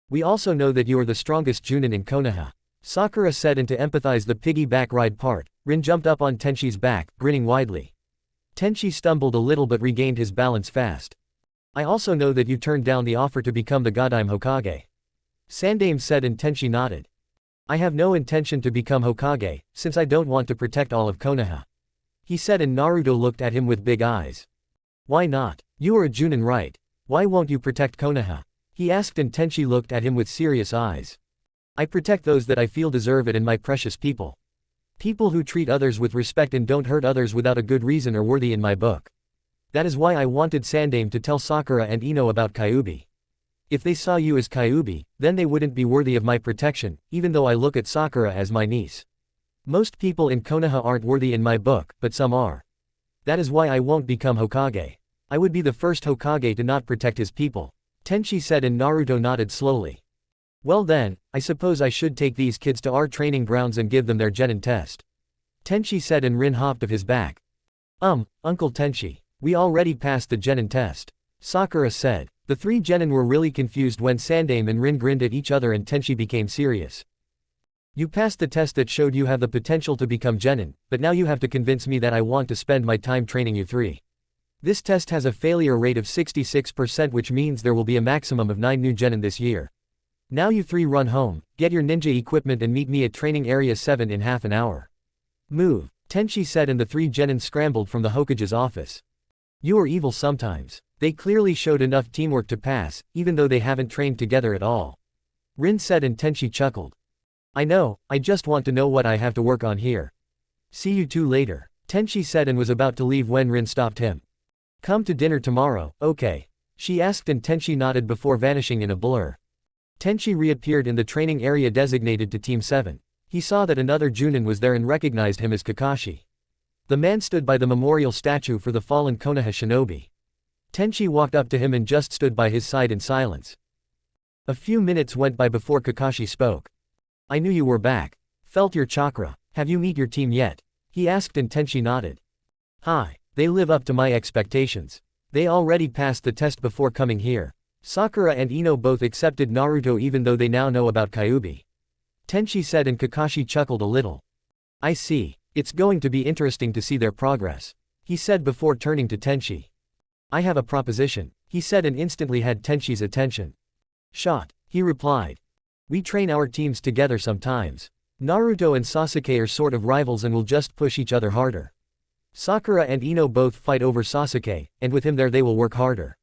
We also know that you are the strongest Junin in Konoha. Sakura said, and to empathize the piggyback ride part, Rin jumped up on Tenshi's back, grinning widely. Tenshi stumbled a little but regained his balance fast. I also know that you turned down the offer to become the Godime Hokage. Sandaime said, and Tenshi nodded. I have no intention to become Hokage, since I don't want to protect all of Konoha. He said, and Naruto looked at him with big eyes. Why not? You are a Junin, right? Why won't you protect Konoha? He asked, and Tenshi looked at him with serious eyes. I protect those that I feel deserve it and my precious people. People who treat others with respect and don't hurt others without a good reason are worthy in my book. That is why I wanted Sandaime to tell Sakura and Ino about Kyuubi. If they saw you as Kyuubi, then they wouldn't be worthy of my protection, even though I look at Sakura as my niece. Most people in Konoha aren't worthy in my book, but some are. That is why I won't become Hokage. I would be the first Hokage to not protect his people. Tenshi said, and Naruto nodded slowly. Well then, I suppose I should take these kids to our training grounds and give them their genin test. Tenshi said, and Rin hopped of his back. Uncle Tenshi, we already passed the genin test. Sakura said. The three genin were really confused when Sandaime and Rin grinned at each other and Tenshi became serious. You passed the test that showed you have the potential to become genin, but now you have to convince me that I want to spend my time training you three. This test has a failure rate of 66%, which means there will be a maximum of 9 new genin this year. Now you three run home, get your ninja equipment and meet me at training area 7 in half an hour. Move, Tenshi said, and the three genin scrambled from the Hokage's office. You are evil sometimes. They clearly showed enough teamwork to pass, even though they haven't trained together at all. Rin said, and Tenshi chuckled. I know, I just want to know what I have to work on here. See you two later, Tenshi said, and was about to leave when Rin stopped him. Come to dinner tomorrow, okay? She asked, and Tenshi nodded before vanishing in a blur. Tenshi reappeared in the training area designated to Team 7. He saw that another Junin was there and recognized him as Kakashi. The man stood by the memorial statue for the fallen Konoha shinobi. Tenshi walked up to him and just stood by his side in silence. A few minutes went by before Kakashi spoke. I knew you were back. Felt your chakra. Have you met your team yet? He asked, and Tenshi nodded. Hi, they live up to my expectations. They already passed the test before coming here. Sakura and Ino both accepted Naruto even though they now know about Kyuubi. Tenshi said, and Kakashi chuckled a little. I see. It's going to be interesting to see their progress. He said before turning to Tenshi. I have a proposition, he said, and instantly had Tenshi's attention. Shot, he replied. We train our teams together sometimes. Naruto and Sasuke are sort of rivals and will just push each other harder. Sakura and Ino both fight over Sasuke, and with him there they will work harder.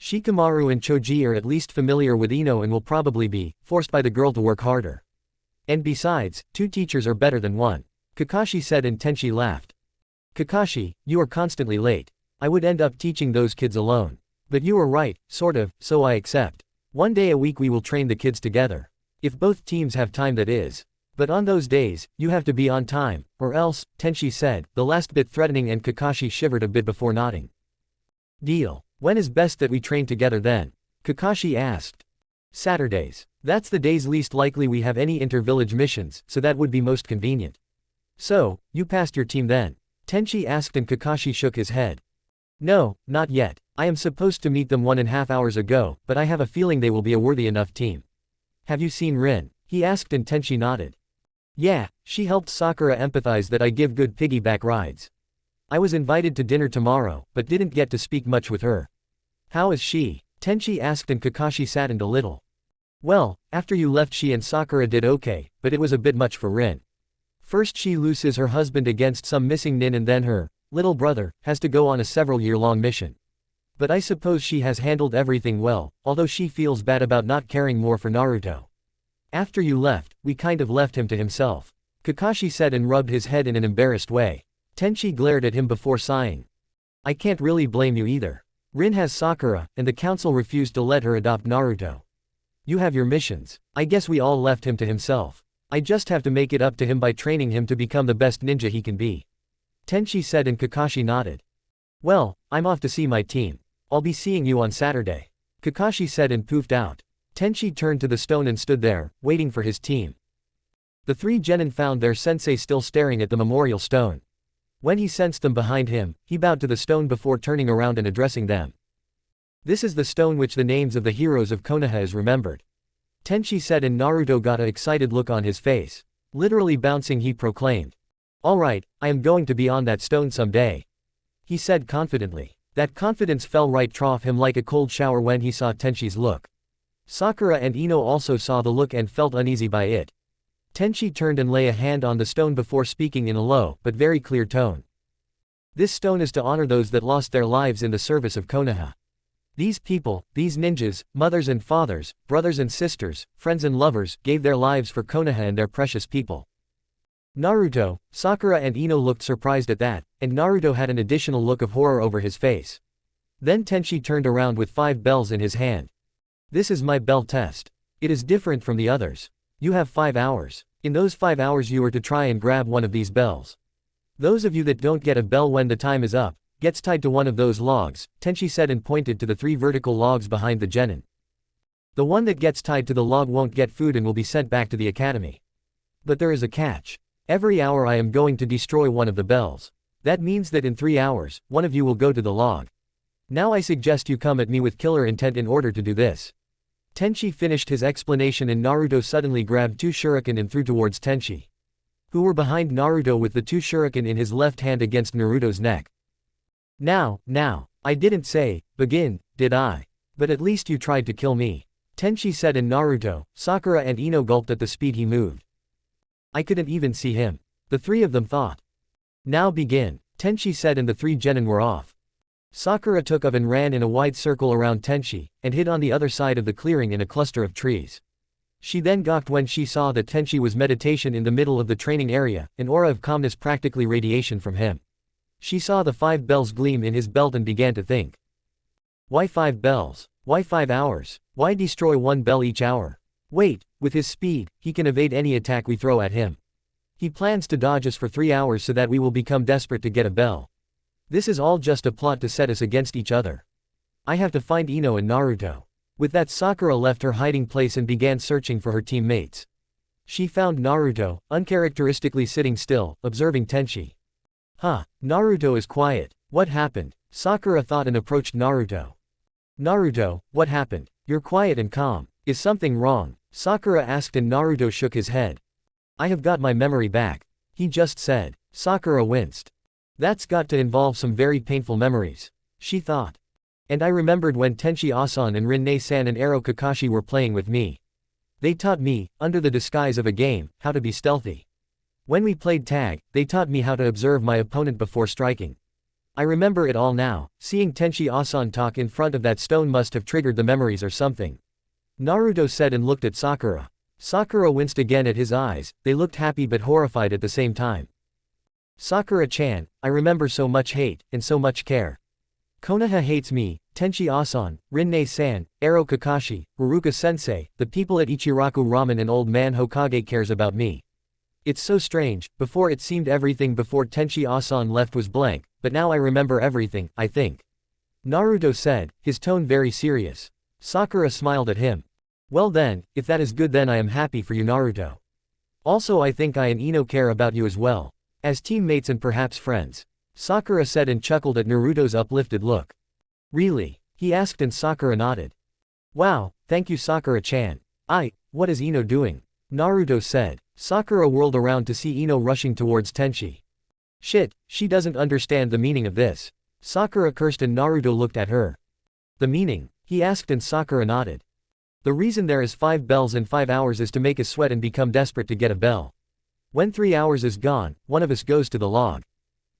Shikamaru and Choji are at least familiar with Ino and will probably be forced by the girl to work harder. And besides, 2 teachers are better than 1. Kakashi said, and Tenshi laughed. Kakashi, you are constantly late. I would end up teaching those kids alone. But you are right, sort of, so I accept. 1 day a week we will train the kids together. If both teams have time, that is. But on those days, you have to be on time, or else, Tenshi said, the last bit threatening, and Kakashi shivered a bit before nodding. Deal. When is best that we train together then? Kakashi asked. Saturdays. That's the days least likely we have any inter-village missions, so that would be most convenient. So, you passed your team then? Tenshi asked, and Kakashi shook his head. No, not yet. I am supposed to meet them 1.5 hours ago, but I have a feeling they will be a worthy enough team. Have you seen Rin? He asked, and Tenshi nodded. Yeah, she helped Sakura empathize that I give good piggyback rides. I was invited to dinner tomorrow, but didn't get to speak much with her. How is she? Tenshi asked, and Kakashi saddened a little. Well, after you left she and Sakura did okay, but it was a bit much for Rin. First she loses her husband against some missing nin and then her little brother has to go on a several-year-long mission. But I suppose she has handled everything well, although she feels bad about not caring more for Naruto. After you left, we kind of left him to himself, Kakashi said and rubbed his head in an embarrassed way. Tenchi glared at him before sighing. I can't really blame you either. Rin has Sakura, and the council refused to let her adopt Naruto. You have your missions. I guess we all left him to himself. I just have to make it up to him by training him to become the best ninja he can be. Tenchi said and Kakashi nodded. Well, I'm off to see my team. I'll be seeing you on Saturday, Kakashi said and poofed out. Tenchi turned to the stone and stood there, waiting for his team. The three genin found their sensei still staring at the memorial stone. When he sensed them behind him, he bowed to the stone before turning around and addressing them. This is the stone which the names of the heroes of Konoha is remembered, Tenchi said and Naruto got an excited look on his face. Literally bouncing he proclaimed. Alright, I am going to be on that stone someday, he said confidently. That confidence fell right off him like a cold shower when he saw Tenchi's look. Sakura and Ino also saw the look and felt uneasy by it. Tenchi turned and lay a hand on the stone before speaking in a low but very clear tone. This stone is to honor those that lost their lives in the service of Konoha. These people, these ninjas, mothers and fathers, brothers and sisters, friends and lovers, gave their lives for Konoha and their precious people. Naruto, Sakura and Ino looked surprised at that, and Naruto had an additional look of horror over his face. Then Tenchi turned around with 5 bells in his hand. This is my bell test. It is different from the others. You have 5 hours. In those 5 hours you are to try and grab one of these bells. Those of you that don't get a bell when the time is up, gets tied to one of those logs, Tenchi said and pointed to the 3 vertical logs behind the genin. The one that gets tied to the log won't get food and will be sent back to the academy. But there is a catch. Every hour I am going to destroy one of the bells. That means that in 3 hours, one of you will go to the log. Now I suggest you come at me with killer intent in order to do this. Tenchi finished his explanation and Naruto suddenly grabbed 2 shuriken and threw towards Tenchi, who were behind Naruto with the 2 shuriken in his left hand against Naruto's neck. Now, I didn't say, begin, did I? But at least you tried to kill me, Tenchi said and Naruto, Sakura and Ino gulped at the speed he moved. I couldn't even see him, the 3 of them thought. Now begin, Tenchi said and the 3 genin were off. Sakura took off and ran in a wide circle around Tenchi, and hid on the other side of the clearing in a cluster of trees. She then gawked when she saw that Tenchi was meditation in the middle of the training area, an aura of calmness practically radiation from him. She saw the 5 bells gleam in his belt and began to think. Why 5 bells? Why 5 hours? Why destroy 1 bell each hour? Wait, with his speed, he can evade any attack we throw at him. He plans to dodge us for 3 hours so that we will become desperate to get a bell. This is all just a plot to set us against each other. I have to find Ino and Naruto. With that Sakura left her hiding place and began searching for her teammates. She found Naruto, uncharacteristically sitting still, observing Tenchi. Naruto is quiet. What happened? Sakura thought and approached Naruto. Naruto, what happened? You're quiet and calm. Is something wrong? Sakura asked and Naruto shook his head. I have got my memory back, he just said. Sakura winced. That's got to involve some very painful memories, she thought. And I remembered when Tenchi-asan and Rin-ne-san and Aro Kakashi were playing with me. They taught me, under the disguise of a game, how to be stealthy. When we played tag, they taught me how to observe my opponent before striking. I remember it all now. Seeing Tenchi-asan talk in front of that stone must have triggered the memories or something, Naruto said and looked at Sakura. Sakura winced again at his eyes, they looked happy but horrified at the same time. Sakura-chan, I remember so much hate, and so much care. Konoha hates me, Tenchi-asan, Rin-ne-san, Aro Kakashi, Haruka-sensei, the people at Ichiraku Ramen and Old Man Hokage cares about me. It's so strange, before it seemed everything before Tenchi-asan left was blank, but now I remember everything, I think, Naruto said, his tone very serious. Sakura smiled at him. Well then, if that is good then I am happy for you Naruto. Also I think I and Ino care about you as well. As teammates and perhaps friends, Sakura said and chuckled at Naruto's uplifted look. Really? He asked and Sakura nodded. Wow, thank you Sakura-chan. What is Ino doing? Naruto said. Sakura whirled around to see Ino rushing towards Tenchi. Shit, she doesn't understand the meaning of this. Sakura cursed and Naruto looked at her. The meaning? He asked and Sakura nodded. The reason there is 5 bells in 5 hours is to make us sweat and become desperate to get a bell. When 3 hours is gone, one of us goes to the log.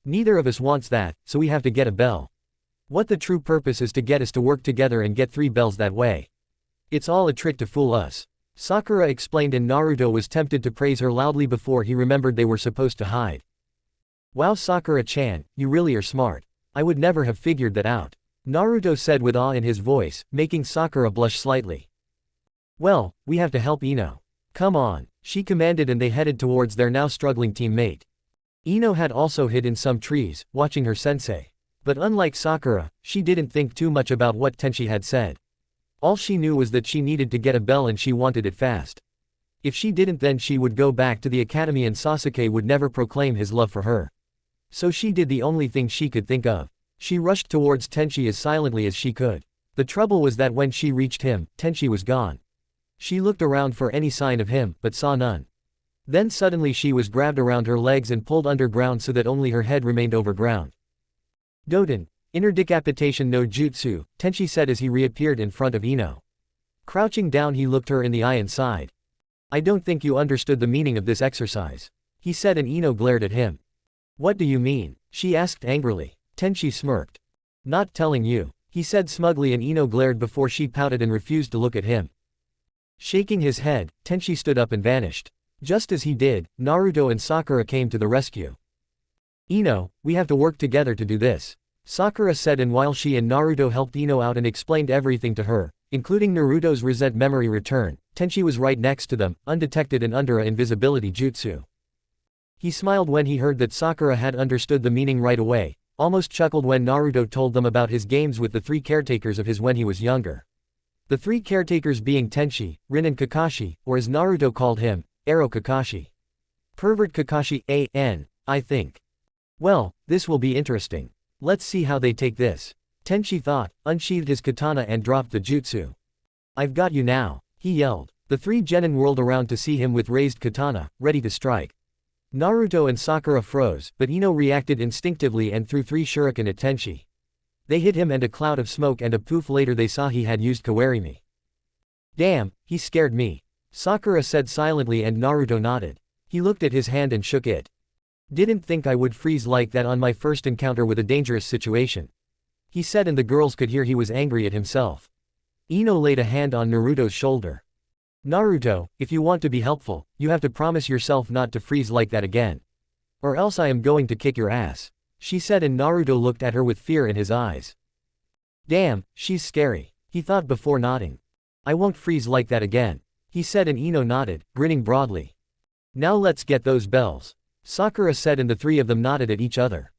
Neither of us wants that, so we have to get a bell. What the true purpose is to get us to work together and get 3 bells that way. It's all a trick to fool us. Sakura explained, and Naruto was tempted to praise her loudly before he remembered they were supposed to hide. Wow, Sakura-chan, you really are smart. I would never have figured that out. Naruto said with awe in his voice, making Sakura blush slightly. Well, we have to help Ino. Come on, she commanded, and they headed towards their now struggling teammate. Ino had also hid in some trees, watching her sensei. But unlike Sakura, she didn't think too much about what Tenchi had said. All she knew was that she needed to get a bell and she wanted it fast. If she didn't, then she would go back to the academy and Sasuke would never proclaim his love for her. So she did the only thing she could think of. She rushed towards Tenchi as silently as she could. The trouble was that when she reached him, Tenchi was gone. She looked around for any sign of him, but saw none. Then suddenly she was grabbed around her legs and pulled underground so that only her head remained over ground. Doden, inner decapitation no jutsu, Tenchi said as he reappeared in front of Ino. Crouching down, he looked her in the eye and sighed. I don't think you understood the meaning of this exercise, he said, and Ino glared at him. What do you mean? She asked angrily. Tenchi smirked. Not telling you, he said smugly, and Ino glared before she pouted and refused to look at him. Shaking his head, Tenchi stood up and vanished. Just as he did, Naruto and Sakura came to the rescue. Ino, we have to work together to do this, Sakura said, and while she and Naruto helped Ino out and explained everything to her, including Naruto's reset memory return, Tenchi was right next to them, undetected and under a invisibility jutsu. He smiled when he heard that Sakura had understood the meaning right away, almost chuckled when Naruto told them about his games with the 3 caretakers of his when he was younger. The 3 caretakers being Tenchi, Rin and Kakashi, or as Naruto called him, Arrow Kakashi. Pervert Kakashi, I think. Well, this will be interesting. Let's see how they take this, Tenchi thought, unsheathed his katana and dropped the jutsu. I've got you now, he yelled. The 3 genin whirled around to see him with raised katana, ready to strike. Naruto and Sakura froze, but Ino reacted instinctively and threw 3 shuriken at Tenchi. They hit him, and a cloud of smoke and a poof later they saw he had used kawarimi. Damn, he scared me, Sakura said silently, and Naruto nodded. He looked at his hand and shook it. Didn't think I would freeze like that on my first encounter with a dangerous situation, he said, and the girls could hear he was angry at himself. Ino laid a hand on Naruto's shoulder. Naruto, if you want to be helpful, you have to promise yourself not to freeze like that again. Or else I am going to kick your ass, she said, and Naruto looked at her with fear in his eyes. Damn, she's scary, he thought before nodding. I won't freeze like that again, he said, and Ino nodded, grinning broadly. Now let's get those bells, Sakura said, and the 3 of them nodded at each other.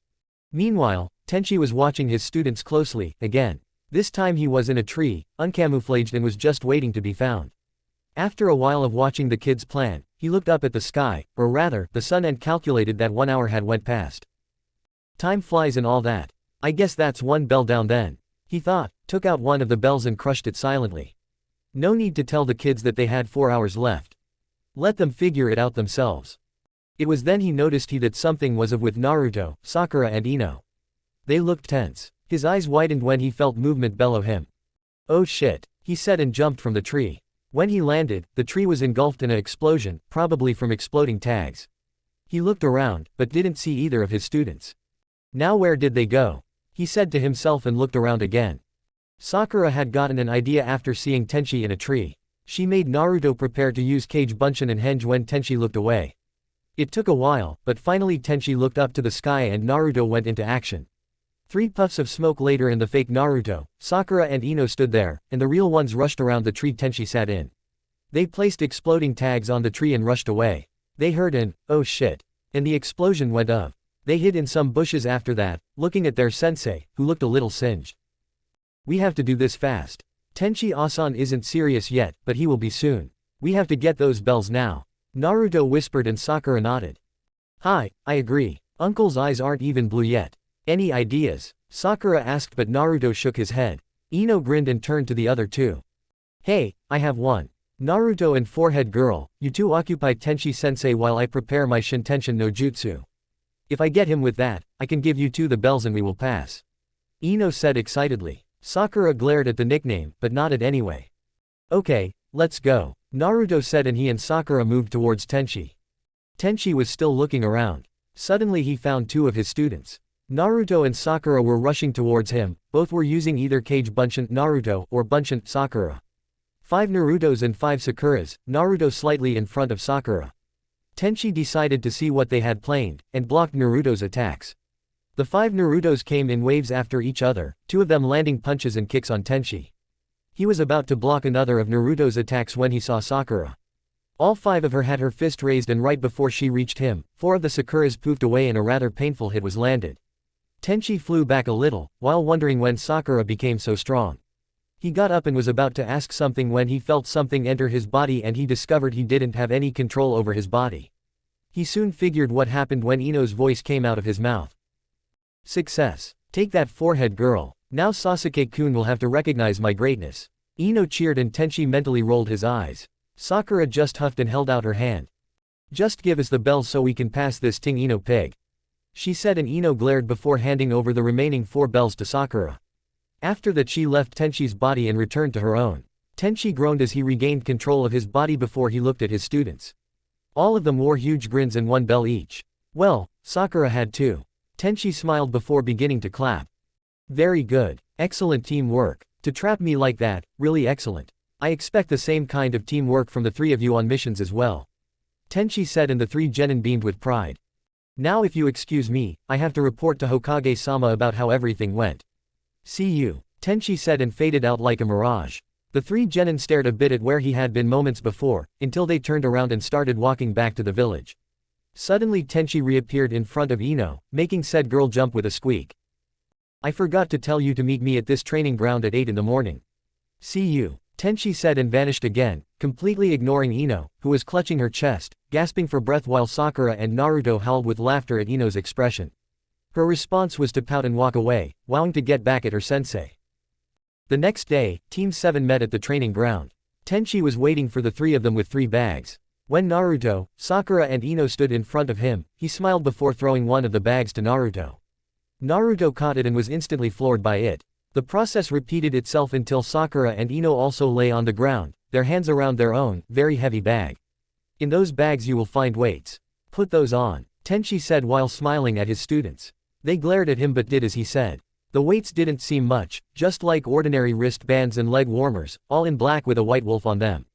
Meanwhile, Tenchi was watching his students closely, again. This time he was in a tree, uncamouflaged, and was just waiting to be found. After a while of watching the kids plan, he looked up at the sky, or rather, the sun, and calculated that 1 hour had went past. Time flies and all that. I guess that's 1 bell down then, he thought, took out one of the bells and crushed it silently. No need to tell the kids that they had 4 hours left. Let them figure it out themselves. It was then he noticed that something was off with Naruto, Sakura, and Ino. They looked tense. His eyes widened when he felt movement below him. Oh shit, he said, and jumped from the tree. When he landed, the tree was engulfed in an explosion, probably from exploding tags. He looked around, but didn't see either of his students. Now where did they go? He said to himself and looked around again. Sakura had gotten an idea after seeing Tenchi in a tree. She made Naruto prepare to use Kage Bunshin and Henge when Tenchi looked away. It took a while, but finally Tenchi looked up to the sky and Naruto went into action. 3 puffs of smoke later and the fake Naruto, Sakura, and Ino stood there, and the real ones rushed around the tree Tenchi sat in. They placed exploding tags on the tree and rushed away. They heard an, oh shit, and the explosion went off. They hid in some bushes after that, looking at their sensei, who looked a little singed. We have to do this fast. Tenchi-asan isn't serious yet, but he will be soon. We have to get those bells now, Naruto whispered, and Sakura nodded. Hi, I agree. Uncle's eyes aren't even blue yet. Any ideas? Sakura asked, but Naruto shook his head. Ino grinned and turned to the other 2. Hey, I have one. Naruto and Forehead Girl, you 2 occupy Tenchi-sensei while I prepare my Shintenshin no Jutsu. If I get him with that, I can give you 2 the bells and we will pass, Ino said excitedly. Sakura glared at the nickname, but nodded anyway. Okay, let's go, Naruto said, and he and Sakura moved towards Tenchi. Tenchi was still looking around. Suddenly he found two of his students. Naruto and Sakura were rushing towards him, both were using either Kage Bunshin Naruto or Bunshin Sakura. 5 Narutos and 5 Sakuras, Naruto slightly in front of Sakura. Tenchi decided to see what they had planned, and blocked Naruto's attacks. The 5 Narutos came in waves after each other, 2 of them landing punches and kicks on Tenchi. He was about to block another of Naruto's attacks when he saw Sakura. All 5 of her had her fist raised, and right before she reached him, 4 of the Sakuras poofed away and a rather painful hit was landed. Tenchi flew back a little, while wondering when Sakura became so strong. He got up and was about to ask something when he felt something enter his body, and he discovered he didn't have any control over his body. He soon figured what happened when Ino's voice came out of his mouth. Success. Take that forehead, girl. Now Sasuke-kun will have to recognize my greatness. Ino cheered and Tenchi mentally rolled his eyes. Sakura just huffed and held out her hand. Just give us the bells so we can pass this ting, Ino pig, she said, and Ino glared before handing over the remaining 4 bells to Sakura. After that she left Tenchi's body and returned to her own. Tenchi groaned as he regained control of his body before he looked at his students. All of them wore huge grins and 1 bell each. Well, Sakura had 2. Tenchi smiled before beginning to clap. Very good. Excellent teamwork. To trap me like that, really excellent. I expect the same kind of teamwork from the 3 of you on missions as well, Tenchi said, and the 3 genin beamed with pride. Now if you excuse me, I have to report to Hokage-sama about how everything went. See you, Tenchi said and faded out like a mirage. The 3 genin stared a bit at where he had been moments before, until they turned around and started walking back to the village. Suddenly Tenchi reappeared in front of Ino, making said girl jump with a squeak. I forgot to tell you to meet me at this training ground at 8 in the morning. See you, Tenchi said and vanished again, completely ignoring Ino, who was clutching her chest, gasping for breath while Sakura and Naruto howled with laughter at Ino's expression. Her response was to pout and walk away, vowing to get back at her sensei. The next day, Team 7 met at the training ground. Tenchi was waiting for the 3 of them with 3 bags. When Naruto, Sakura and Ino stood in front of him, he smiled before throwing one of the bags to Naruto. Naruto caught it and was instantly floored by it. The process repeated itself until Sakura and Ino also lay on the ground, their hands around their own, very heavy bag. In those bags you will find weights. Put those on, Tenchi said while smiling at his students. They glared at him but did as he said. The weights didn't seem much, just like ordinary wristbands and leg warmers, all in black with a white wolf on them.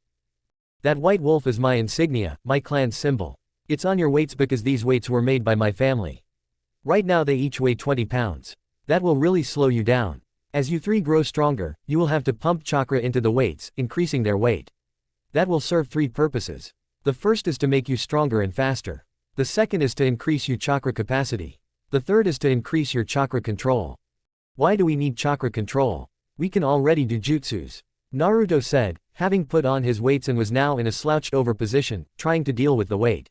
That white wolf is my insignia, my clan's symbol. It's on your weights because these weights were made by my family. Right now they each weigh 20 pounds. That will really slow you down. As you 3 grow stronger, you will have to pump chakra into the weights, increasing their weight. That will serve 3 purposes. The first is to make you stronger and faster. The second is to increase your chakra capacity. The third is to increase your chakra control. Why do we need chakra control? We can already do jutsus, Naruto said, having put on his weights and was now in a slouched over position, trying to deal with the weight.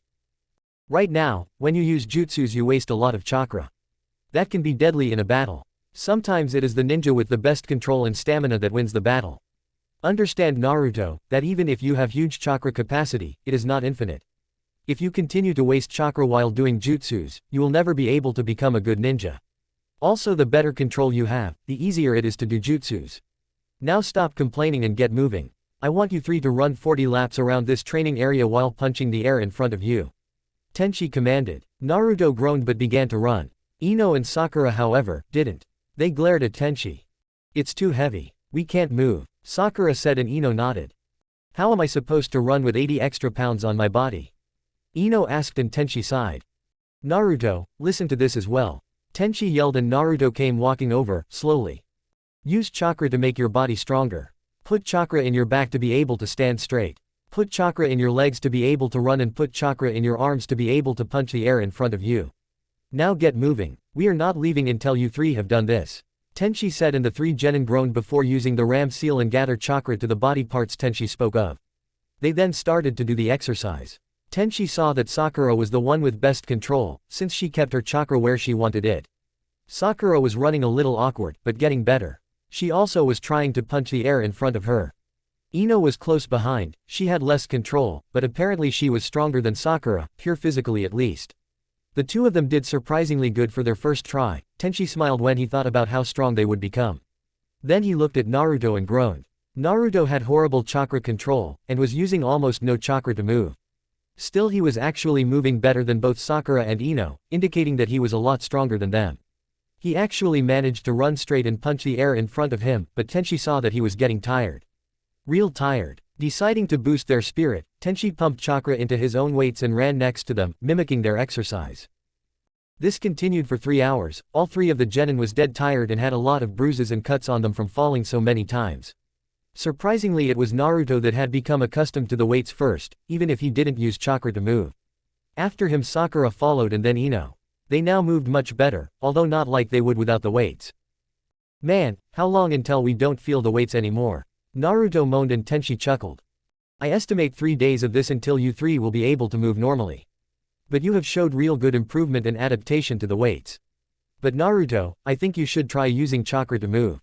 Right now, when you use jutsus you waste a lot of chakra. That can be deadly in a battle. Sometimes it is the ninja with the best control and stamina that wins the battle. Understand, Naruto, that even if you have huge chakra capacity, it is not infinite. If you continue to waste chakra while doing jutsus, you will never be able to become a good ninja. Also, the better control you have, the easier it is to do jutsus. Now stop complaining and get moving. I want you 3 to run 40 laps around this training area while punching the air in front of you, Tenchi commanded. Naruto groaned but began to run. Ino and Sakura, however, didn't. They glared at Tenchi. It's too heavy. We can't move, Sakura said, and Ino nodded. How am I supposed to run with 80 extra pounds on my body? Ino asked, and Tenchi sighed. Naruto, listen to this as well, Tenchi yelled, and Naruto came walking over, slowly. Use chakra to make your body stronger. Put chakra in your back to be able to stand straight. Put chakra in your legs to be able to run, and put chakra in your arms to be able to punch the air in front of you. Now get moving. We are not leaving until you 3 have done this, Tenchi said, and the 3 genin groaned before using the ram seal and gather chakra to the body parts Tenchi spoke of. They then started to do the exercise. Tenchi saw that Sakura was the one with best control, since she kept her chakra where she wanted it. Sakura was running a little awkward, but getting better. She also was trying to punch the air in front of her. Ino was close behind, she had less control, but apparently she was stronger than Sakura, pure physically at least. The 2 of them did surprisingly good for their first try. Tenchi smiled when he thought about how strong they would become. Then he looked at Naruto and groaned. Naruto had horrible chakra control, and was using almost no chakra to move. Still, he was actually moving better than both Sakura and Ino, indicating that he was a lot stronger than them. He actually managed to run straight and punch the air in front of him, but Tenchi saw that he was getting tired. Real tired. Deciding to boost their spirit, Tenchi pumped chakra into his own weights and ran next to them, mimicking their exercise. This continued for 3 hours. All 3 of the genin was dead tired and had a lot of bruises and cuts on them from falling so many times. Surprisingly, it was Naruto that had become accustomed to the weights first, even if he didn't use chakra to move. After him Sakura followed and then Ino. They now moved much better, although not like they would without the weights. Man, how long until we don't feel the weights anymore? Naruto moaned and Tenchi chuckled. I estimate 3 days of this until you 3 will be able to move normally. But you have showed real good improvement and adaptation to the weights. But Naruto, I think you should try using chakra to move.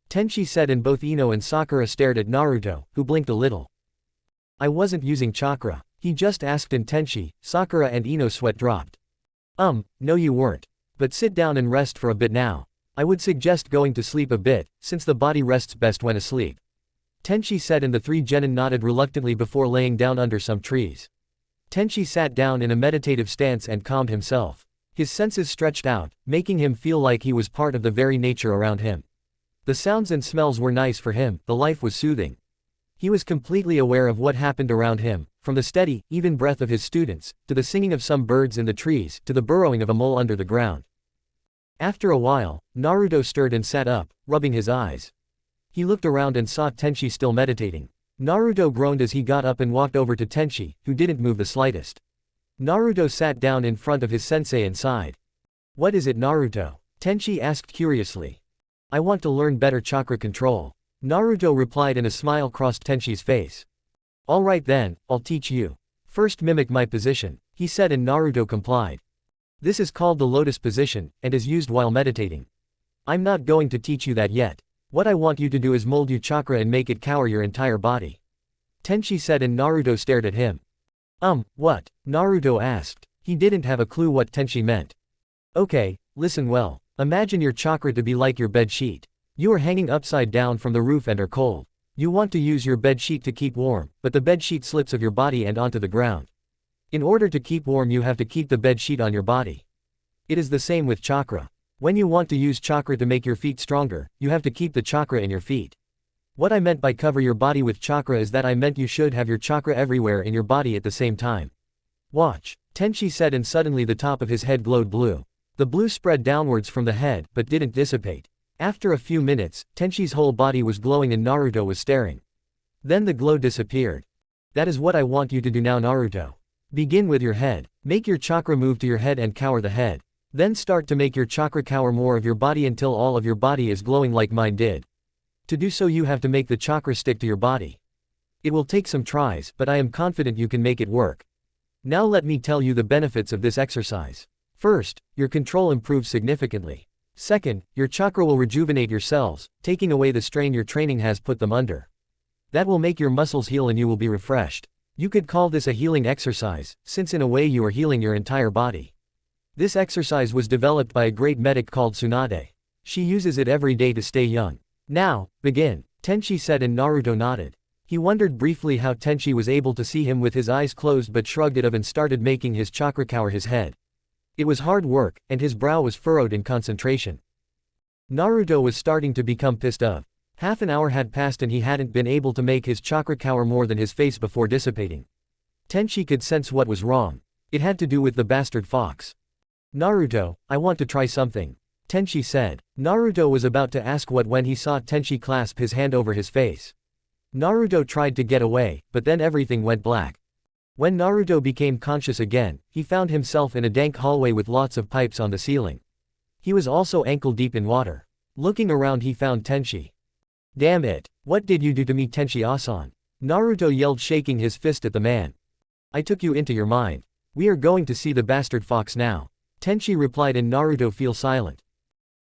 Tenchi said, and both Ino and Sakura stared at Naruto, who blinked a little. I wasn't using chakra, he just asked, and Tenchi, Sakura and Ino's sweat dropped. No you weren't. But sit down and rest for a bit now. I would suggest going to sleep a bit, since the body rests best when asleep. Tenchi said, and the 3 genin nodded reluctantly before laying down under some trees. Tenchi sat down in a meditative stance and calmed himself. His senses stretched out, making him feel like he was part of the very nature around him. The sounds and smells were nice for him, the life was soothing. He was completely aware of what happened around him, from the steady, even breath of his students, to the singing of some birds in the trees, to the burrowing of a mole under the ground. After a while, Naruto stirred and sat up, rubbing his eyes. He looked around and saw Tenchi still meditating. Naruto groaned as he got up and walked over to Tenchi, who didn't move the slightest. Naruto sat down in front of his sensei and sighed. What is it, Naruto? Tenchi asked curiously. I want to learn better chakra control. Naruto replied, and a smile crossed Tenchi's face. Alright then, I'll teach you. First mimic my position, he said, and Naruto complied. This is called the lotus position, and is used while meditating. I'm not going to teach you that yet. What I want you to do is mold your chakra and make it cover your entire body. Tenchi said, and Naruto stared at him. What? Naruto asked. He didn't have a clue what Tenchi meant. Okay, listen well. Imagine your chakra to be like your bed sheet. You are hanging upside down from the roof and are cold. You want to use your bed sheet to keep warm, but the bed sheet slips of your body and onto the ground. In order to keep warm, you have to keep the bed sheet on your body. It is the same with chakra. When you want to use chakra to make your feet stronger, you have to keep the chakra in your feet. What I meant by cover your body with chakra is that I meant you should have your chakra everywhere in your body at the same time. Watch, Tenchi said, and suddenly the top of his head glowed blue. The blue spread downwards from the head, but didn't dissipate. After a few minutes, Tenchi's whole body was glowing and Naruto was staring. Then the glow disappeared. That is what I want you to do now, Naruto. Begin with your head. Make your chakra move to your head and cover the head. Then start to make your chakra cover more of your body until all of your body is glowing like mine did. To do so, you have to make the chakra stick to your body. It will take some tries, but I am confident you can make it work. Now let me tell you the benefits of this exercise. First, your control improves significantly. Second, your chakra will rejuvenate your cells, taking away the strain your training has put them under. That will make your muscles heal and you will be refreshed. You could call this a healing exercise, since in a way you are healing your entire body. This exercise was developed by a great medic called Tsunade. She uses it every day to stay young. Now, begin, Tenchi said, and Naruto nodded. He wondered briefly how Tenchi was able to see him with his eyes closed, but shrugged it off and started making his chakra cover his head. It was hard work, and his brow was furrowed in concentration. Naruto was starting to become pissed off. Half an hour had passed and he hadn't been able to make his chakra cover more than his face before dissipating. Tenchi could sense what was wrong. It had to do with the bastard fox. Naruto, I want to try something, Tenchi said. Naruto was about to ask what when he saw Tenchi clasp his hand over his face. Naruto tried to get away, but then everything went black. When Naruto became conscious again, he found himself in a dank hallway with lots of pipes on the ceiling. He was also ankle deep in water. Looking around, he found Tenchi. Damn it, what did you do to me, Tenchi-asan? Naruto yelled, shaking his fist at the man. I took you into your mind. We are going to see the bastard fox now, Tenchi replied, and Naruto fell silent.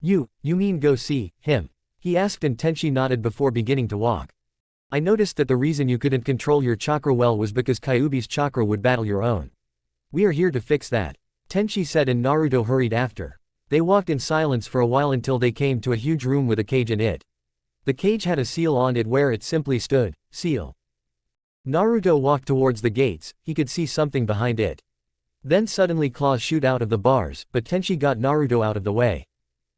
You mean go see him? He asked, and Tenchi nodded before beginning to walk. I noticed that the reason you couldn't control your chakra well was because Kyuubi's chakra would battle your own. We are here to fix that, Tenchi said, and Naruto hurried after. They walked in silence for a while until they came to a huge room with a cage in it. The cage had a seal on it where it simply stood, seal. Naruto walked towards the gates, he could see something behind it. Then suddenly claws shoot out of the bars, but Tenchi got Naruto out of the way.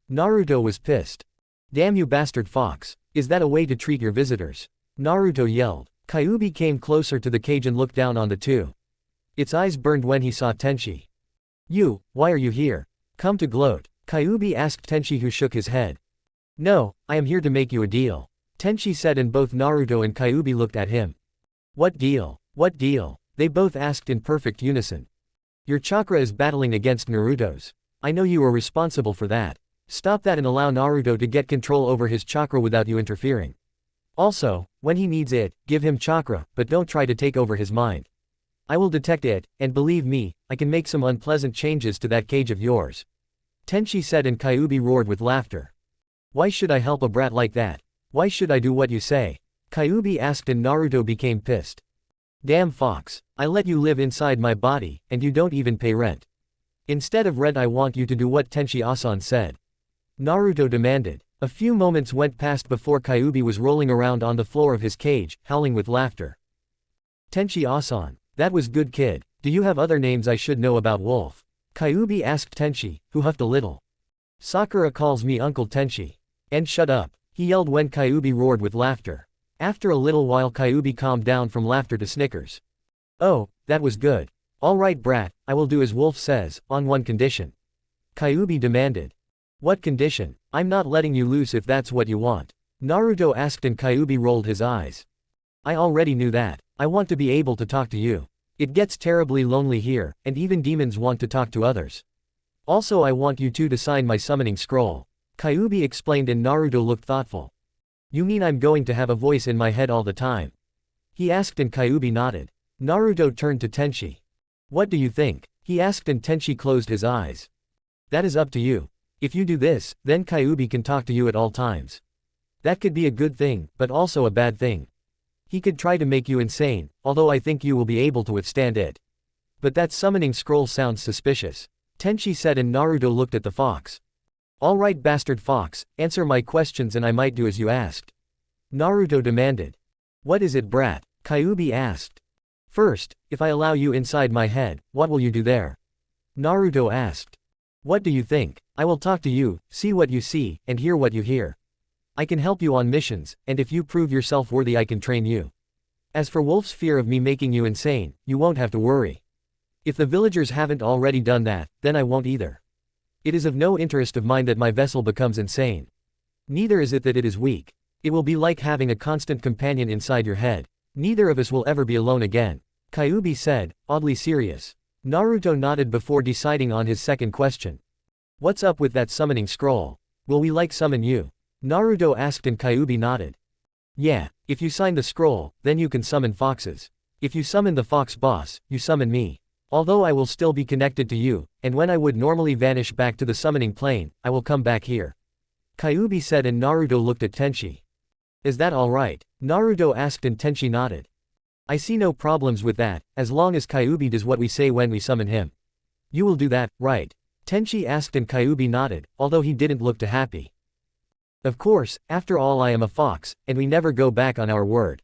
Naruto was pissed. Damn you bastard fox. Is that a way to treat your visitors? Naruto yelled. Kyuubi came closer to the cage and looked down on the two. Its eyes burned when he saw Tenchi. You, why are you here? Come to gloat. Kyuubi asked Tenchi, who shook his head. No, I am here to make you a deal. Tenchi said, and both Naruto and Kyuubi looked at him. What deal? What deal? They both asked in perfect unison. Your chakra is battling against Naruto's. I know you are responsible for that. Stop that and allow Naruto to get control over his chakra without you interfering. Also, when he needs it, give him chakra, but don't try to take over his mind. I will detect it, and believe me, I can make some unpleasant changes to that cage of yours. Tenchi said, and Kyuubi roared with laughter. Why should I help a brat like that? Why should I do what you say? Kyuubi asked, and Naruto became pissed. Damn fox, I let you live inside my body, and you don't even pay rent. Instead of rent I want you to do what Tenchi-asan said. Naruto demanded. A few moments went past before Kyuubi was rolling around on the floor of his cage, howling with laughter. Tenchi-asan, that was good kid. Do you have other names I should know about Wolf? Kyuubi asked Tenchi, who huffed a little. Sakura calls me Uncle Tenchi. And shut up, he yelled when Kyuubi roared with laughter. After a little while Kyuubi calmed down from laughter to snickers. Oh, that was good. Alright brat, I will do as Wolf says, on one condition. Kyuubi demanded. What condition? I'm not letting you loose if that's what you want. Naruto asked, and Kyuubi rolled his eyes. I already knew that. I want to be able to talk to you. It gets terribly lonely here, and even demons want to talk to others. Also I want you two to sign my summoning scroll. Kyuubi explained, and Naruto looked thoughtful. You mean I'm going to have a voice in my head all the time? He asked, and Kyuubi nodded. Naruto turned to Tenchi. What do you think? He asked, and Tenchi closed his eyes. That is up to you. If you do this, then Kyuubi can talk to you at all times. That could be a good thing, but also a bad thing. He could try to make you insane, although I think you will be able to withstand it. But that summoning scroll sounds suspicious. Tenchi said, and Naruto looked at the fox. Alright bastard fox, answer my questions and I might do as you asked. Naruto demanded. What is it brat? Kyuubi asked. First, if I allow you inside my head, what will you do there? Naruto asked. What do you think? I will talk to you, see what you see, and hear what you hear. I can help you on missions, and if you prove yourself worthy I can train you. As for Wolf's fear of me making you insane, you won't have to worry. If the villagers haven't already done that, then I won't either. It is of no interest of mine that my vessel becomes insane. Neither is it that it is weak. It will be like having a constant companion inside your head. Neither of us will ever be alone again. Kyuubi said, oddly serious. Naruto nodded before deciding on his second question. What's up with that summoning scroll? Will we like summon you? Naruto asked, and Kyuubi nodded. Yeah, if you sign the scroll, then you can summon foxes. If you summon the fox boss, you summon me. Although I will still be connected to you, and when I would normally vanish back to the summoning plane, I will come back here. Kyuubi said, and Naruto looked at Tenchi. Is that alright? Naruto asked, and Tenchi nodded. I see no problems with that, as long as Kyuubi does what we say when we summon him. You will do that, right? Tenchi asked, and Kyuubi nodded, although he didn't look too happy. Of course, after all I am a fox, and we never go back on our word.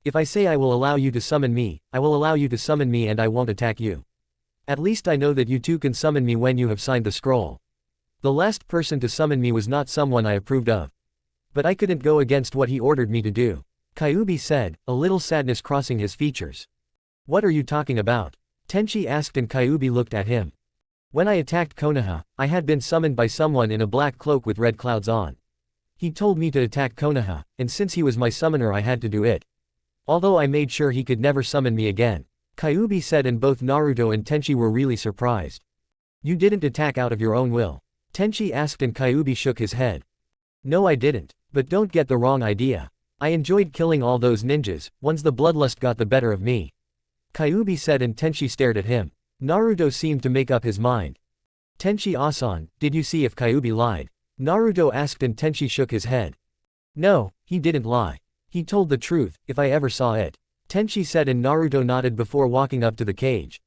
If I say I will allow you to summon me, I will allow you to summon me and I won't attack you. At least I know that you two can summon me when you have signed the scroll. The last person to summon me was not someone I approved of. But I couldn't go against what he ordered me to do. Kyuubi said, a little sadness crossing his features. What are you talking about? Tenchi asked, and Kyuubi looked at him. When I attacked Konoha, I had been summoned by someone in a black cloak with red clouds on. He told me to attack Konoha, and since he was my summoner I had to do it. Although I made sure he could never summon me again. Kyuubi said, and both Naruto and Tenchi were really surprised. You didn't attack out of your own will? Tenchi asked, and Kyuubi shook his head. No I didn't, but don't get the wrong idea. I enjoyed killing all those ninjas, once the bloodlust got the better of me. Kyuubi said, and Tenchi stared at him. Naruto seemed to make up his mind. Tenchi-asan, did you see if Kyuubi lied? Naruto asked, and Tenchi shook his head. No, he didn't lie. He told the truth, if I ever saw it. Tenchi said, and Naruto nodded before walking up to the cage.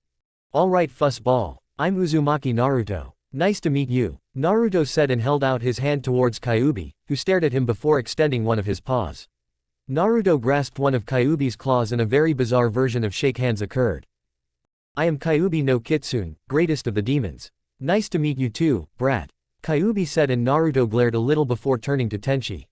Alright fussball. I'm Uzumaki Naruto. Nice to meet you. Naruto said and held out his hand towards Kyuubi, who stared at him before extending one of his paws. Naruto grasped one of Kyuubi's claws and a very bizarre version of shake hands occurred. I am Kyuubi no Kitsune, greatest of the demons. Nice to meet you too, brat. Kyuubi said and Naruto glared a little before turning to Tenchi.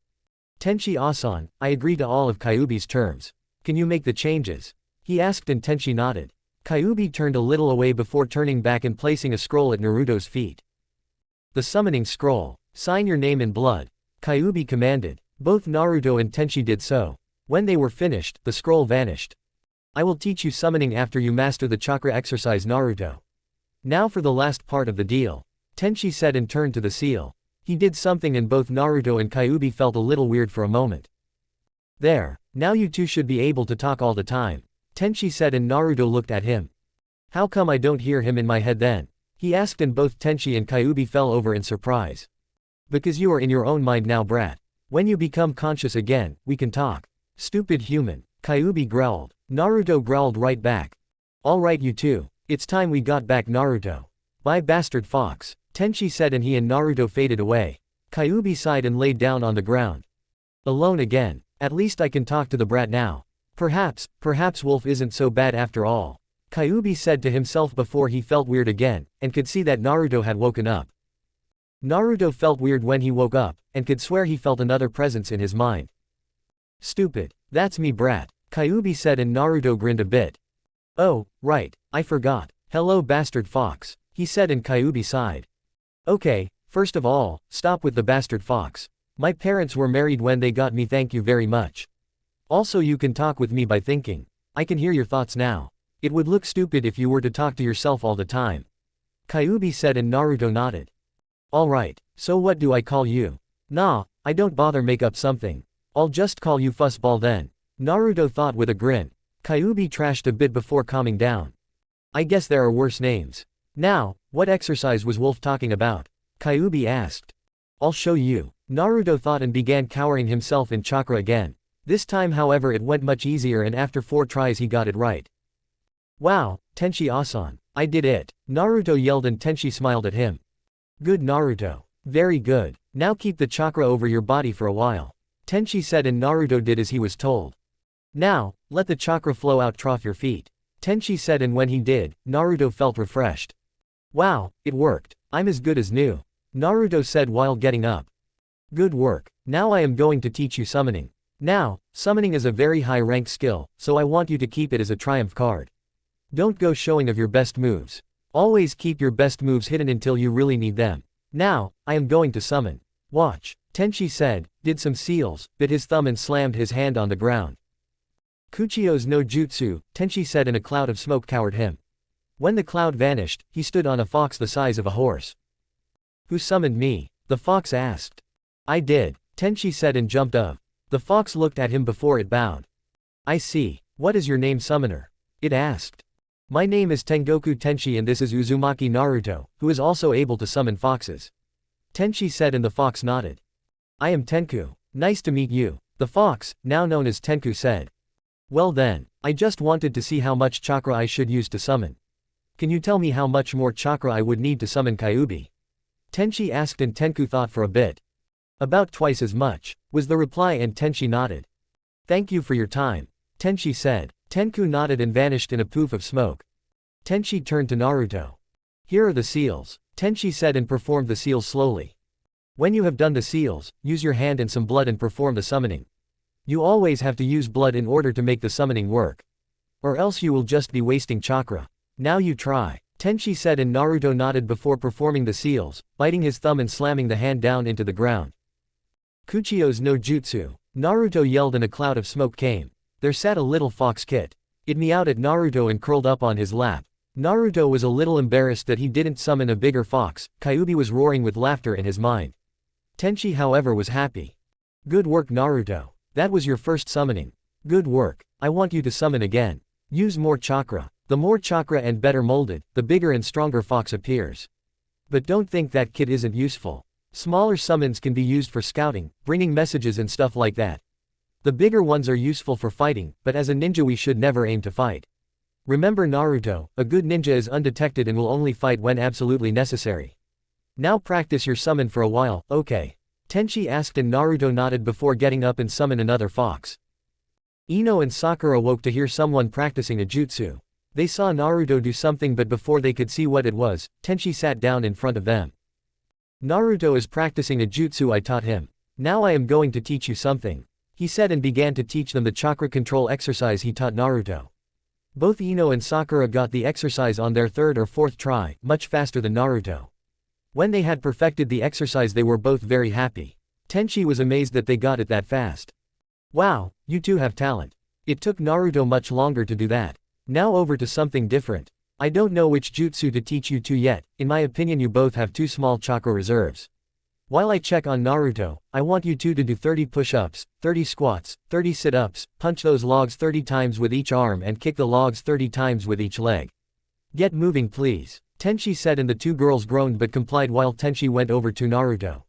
Tenchi-asan, I agree to all of Kyuubi's terms. Can you make the changes? He asked and Tenchi nodded. Kyuubi turned a little away before turning back and placing a scroll at Naruto's feet. The summoning scroll. Sign your name in blood. Kyuubi commanded. Both Naruto and Tenchi did so. When they were finished, the scroll vanished. I will teach you summoning after you master the chakra exercise, Naruto. Now for the last part of the deal. Tenchi said and turned to the seal. He did something and both Naruto and Kyuubi felt a little weird for a moment. There, now you two should be able to talk all the time. Tenchi said and Naruto looked at him. How come I don't hear him in my head then? He asked and both Tenchi and Kyuubi fell over in surprise. Because you are in your own mind now, brat. When you become conscious again, we can talk. Stupid human. Kyuubi growled. Naruto growled right back. Alright you two. It's time we got back, Naruto. Bye bastard fox. Tenchi said and he and Naruto faded away. Kyuubi sighed and laid down on the ground. Alone again. At least I can talk to the brat now. Perhaps Wolf isn't so bad after all. Kyuubi said to himself before he felt weird again, and could see that Naruto had woken up. Naruto felt weird when he woke up, and could swear he felt another presence in his mind. Stupid. That's me, brat. Kyuubi said and Naruto grinned a bit. Oh, right, I forgot. Hello bastard fox. He said and Kyuubi sighed. Okay, first of all, stop with the bastard fox. My parents were married when they got me, thank you very much. Also you can talk with me by thinking. I can hear your thoughts now. It would look stupid if you were to talk to yourself all the time. Kyuubi said and Naruto nodded. Alright, so what do I call you? Nah, I don't bother, make up something. I'll just call you Fussball then. Naruto thought with a grin. Kyuubi trashed a bit before calming down. I guess there are worse names. Now, what exercise was Wolf talking about? Kyuubi asked. I'll show you. Naruto thought and began cowering himself in chakra again. This time however it went much easier and after 4 tries he got it right. Wow, Tenchi-asan, I did it. Naruto yelled and Tenchi smiled at him. Good Naruto. Very good. Now keep the chakra over your body for a while. Tenchi said and Naruto did as he was told. Now, let the chakra flow out, trough your feet. Tenchi said and when he did, Naruto felt refreshed. Wow, it worked. I'm as good as new. Naruto said while getting up. Good work. Now I am going to teach you summoning. Now, summoning is a very high rank skill, so I want you to keep it as a triumph card. Don't go showing of your best moves. Always keep your best moves hidden until you really need them. Now, I am going to summon. Watch. Tenchi said, did some seals, bit his thumb and slammed his hand on the ground. Kuchio's no jutsu, Tenchi said and a cloud of smoke covered him. When the cloud vanished, he stood on a fox the size of a horse. Who summoned me? The fox asked. I did, Tenchi said and jumped up. The fox looked at him before it bowed. I see. What is your name, summoner? It asked. My name is Tengoku Tenchi and this is Uzumaki Naruto, who is also able to summon foxes. Tenchi said and the fox nodded. I am Tenku. Nice to meet you. The fox, now known as Tenku, said. Well then, I just wanted to see how much chakra I should use to summon. Can you tell me how much more chakra I would need to summon Kyuubi? Tenchi asked and Tenku thought for a bit. About twice as much, was the reply and Tenchi nodded. Thank you for your time. Tenchi said. Tenku nodded and vanished in a poof of smoke. Tenchi turned to Naruto. Here are the seals. Tenchi said and performed the seals slowly. When you have done the seals, use your hand and some blood and perform the summoning. You always have to use blood in order to make the summoning work. Or else you will just be wasting chakra. Now you try. Tenchi said and Naruto nodded before performing the seals, biting his thumb and slamming the hand down into the ground. Kuchio's no jutsu. Naruto yelled and a cloud of smoke came. There sat a little fox kit. It meowed at Naruto and curled up on his lap. Naruto was a little embarrassed that he didn't summon a bigger fox. Kyuubi was roaring with laughter in his mind. Tenchi however was happy. Good work Naruto. That was your first summoning. Good work. I want you to summon again. Use more chakra. The more chakra and better molded, the bigger and stronger fox appears. But don't think that kit isn't useful. Smaller summons can be used for scouting, bringing messages and stuff like that. The bigger ones are useful for fighting, but as a ninja we should never aim to fight. Remember Naruto, a good ninja is undetected and will only fight when absolutely necessary. Now practice your summon for a while, okay? Tenchi asked and Naruto nodded before getting up and summon another fox. Ino and Sakura woke to hear someone practicing a jutsu. They saw Naruto do something, but before they could see what it was, Tenchi sat down in front of them. Naruto is practicing a jutsu I taught him. Now I am going to teach you something, he said, and began to teach them the chakra control exercise he taught Naruto. Both Ino and Sakura got the exercise on their third or fourth try, much faster than Naruto. When they had perfected the exercise, they were both very happy. Tenchi was amazed that they got it that fast. Wow, you two have talent. It took Naruto much longer to do that. Now over to something different. I don't know which jutsu to teach you two yet. In my opinion, you both have too small chakra reserves. While I check on Naruto, I want you two to do 30 push-ups, 30 squats, 30 sit-ups, punch those logs 30 times with each arm and kick the logs 30 times with each leg. Get moving please, Tenchi said, and the two girls groaned but complied while Tenchi went over to Naruto.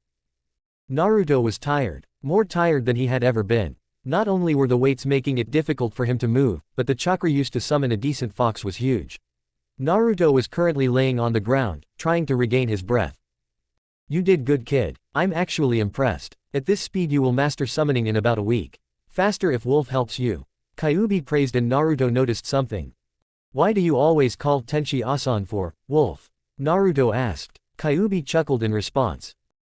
Naruto was tired, more tired than he had ever been. Not only were the weights making it difficult for him to move, but the chakra used to summon a decent fox was huge. Naruto was currently laying on the ground, trying to regain his breath. You did good, kid. I'm actually impressed. At this speed you will master summoning in about a week. Faster if Wolf helps you. Kyuubi praised, and Naruto noticed something. Why do you always call Tenchi-asan for wolf? Naruto asked. Kyuubi chuckled in response.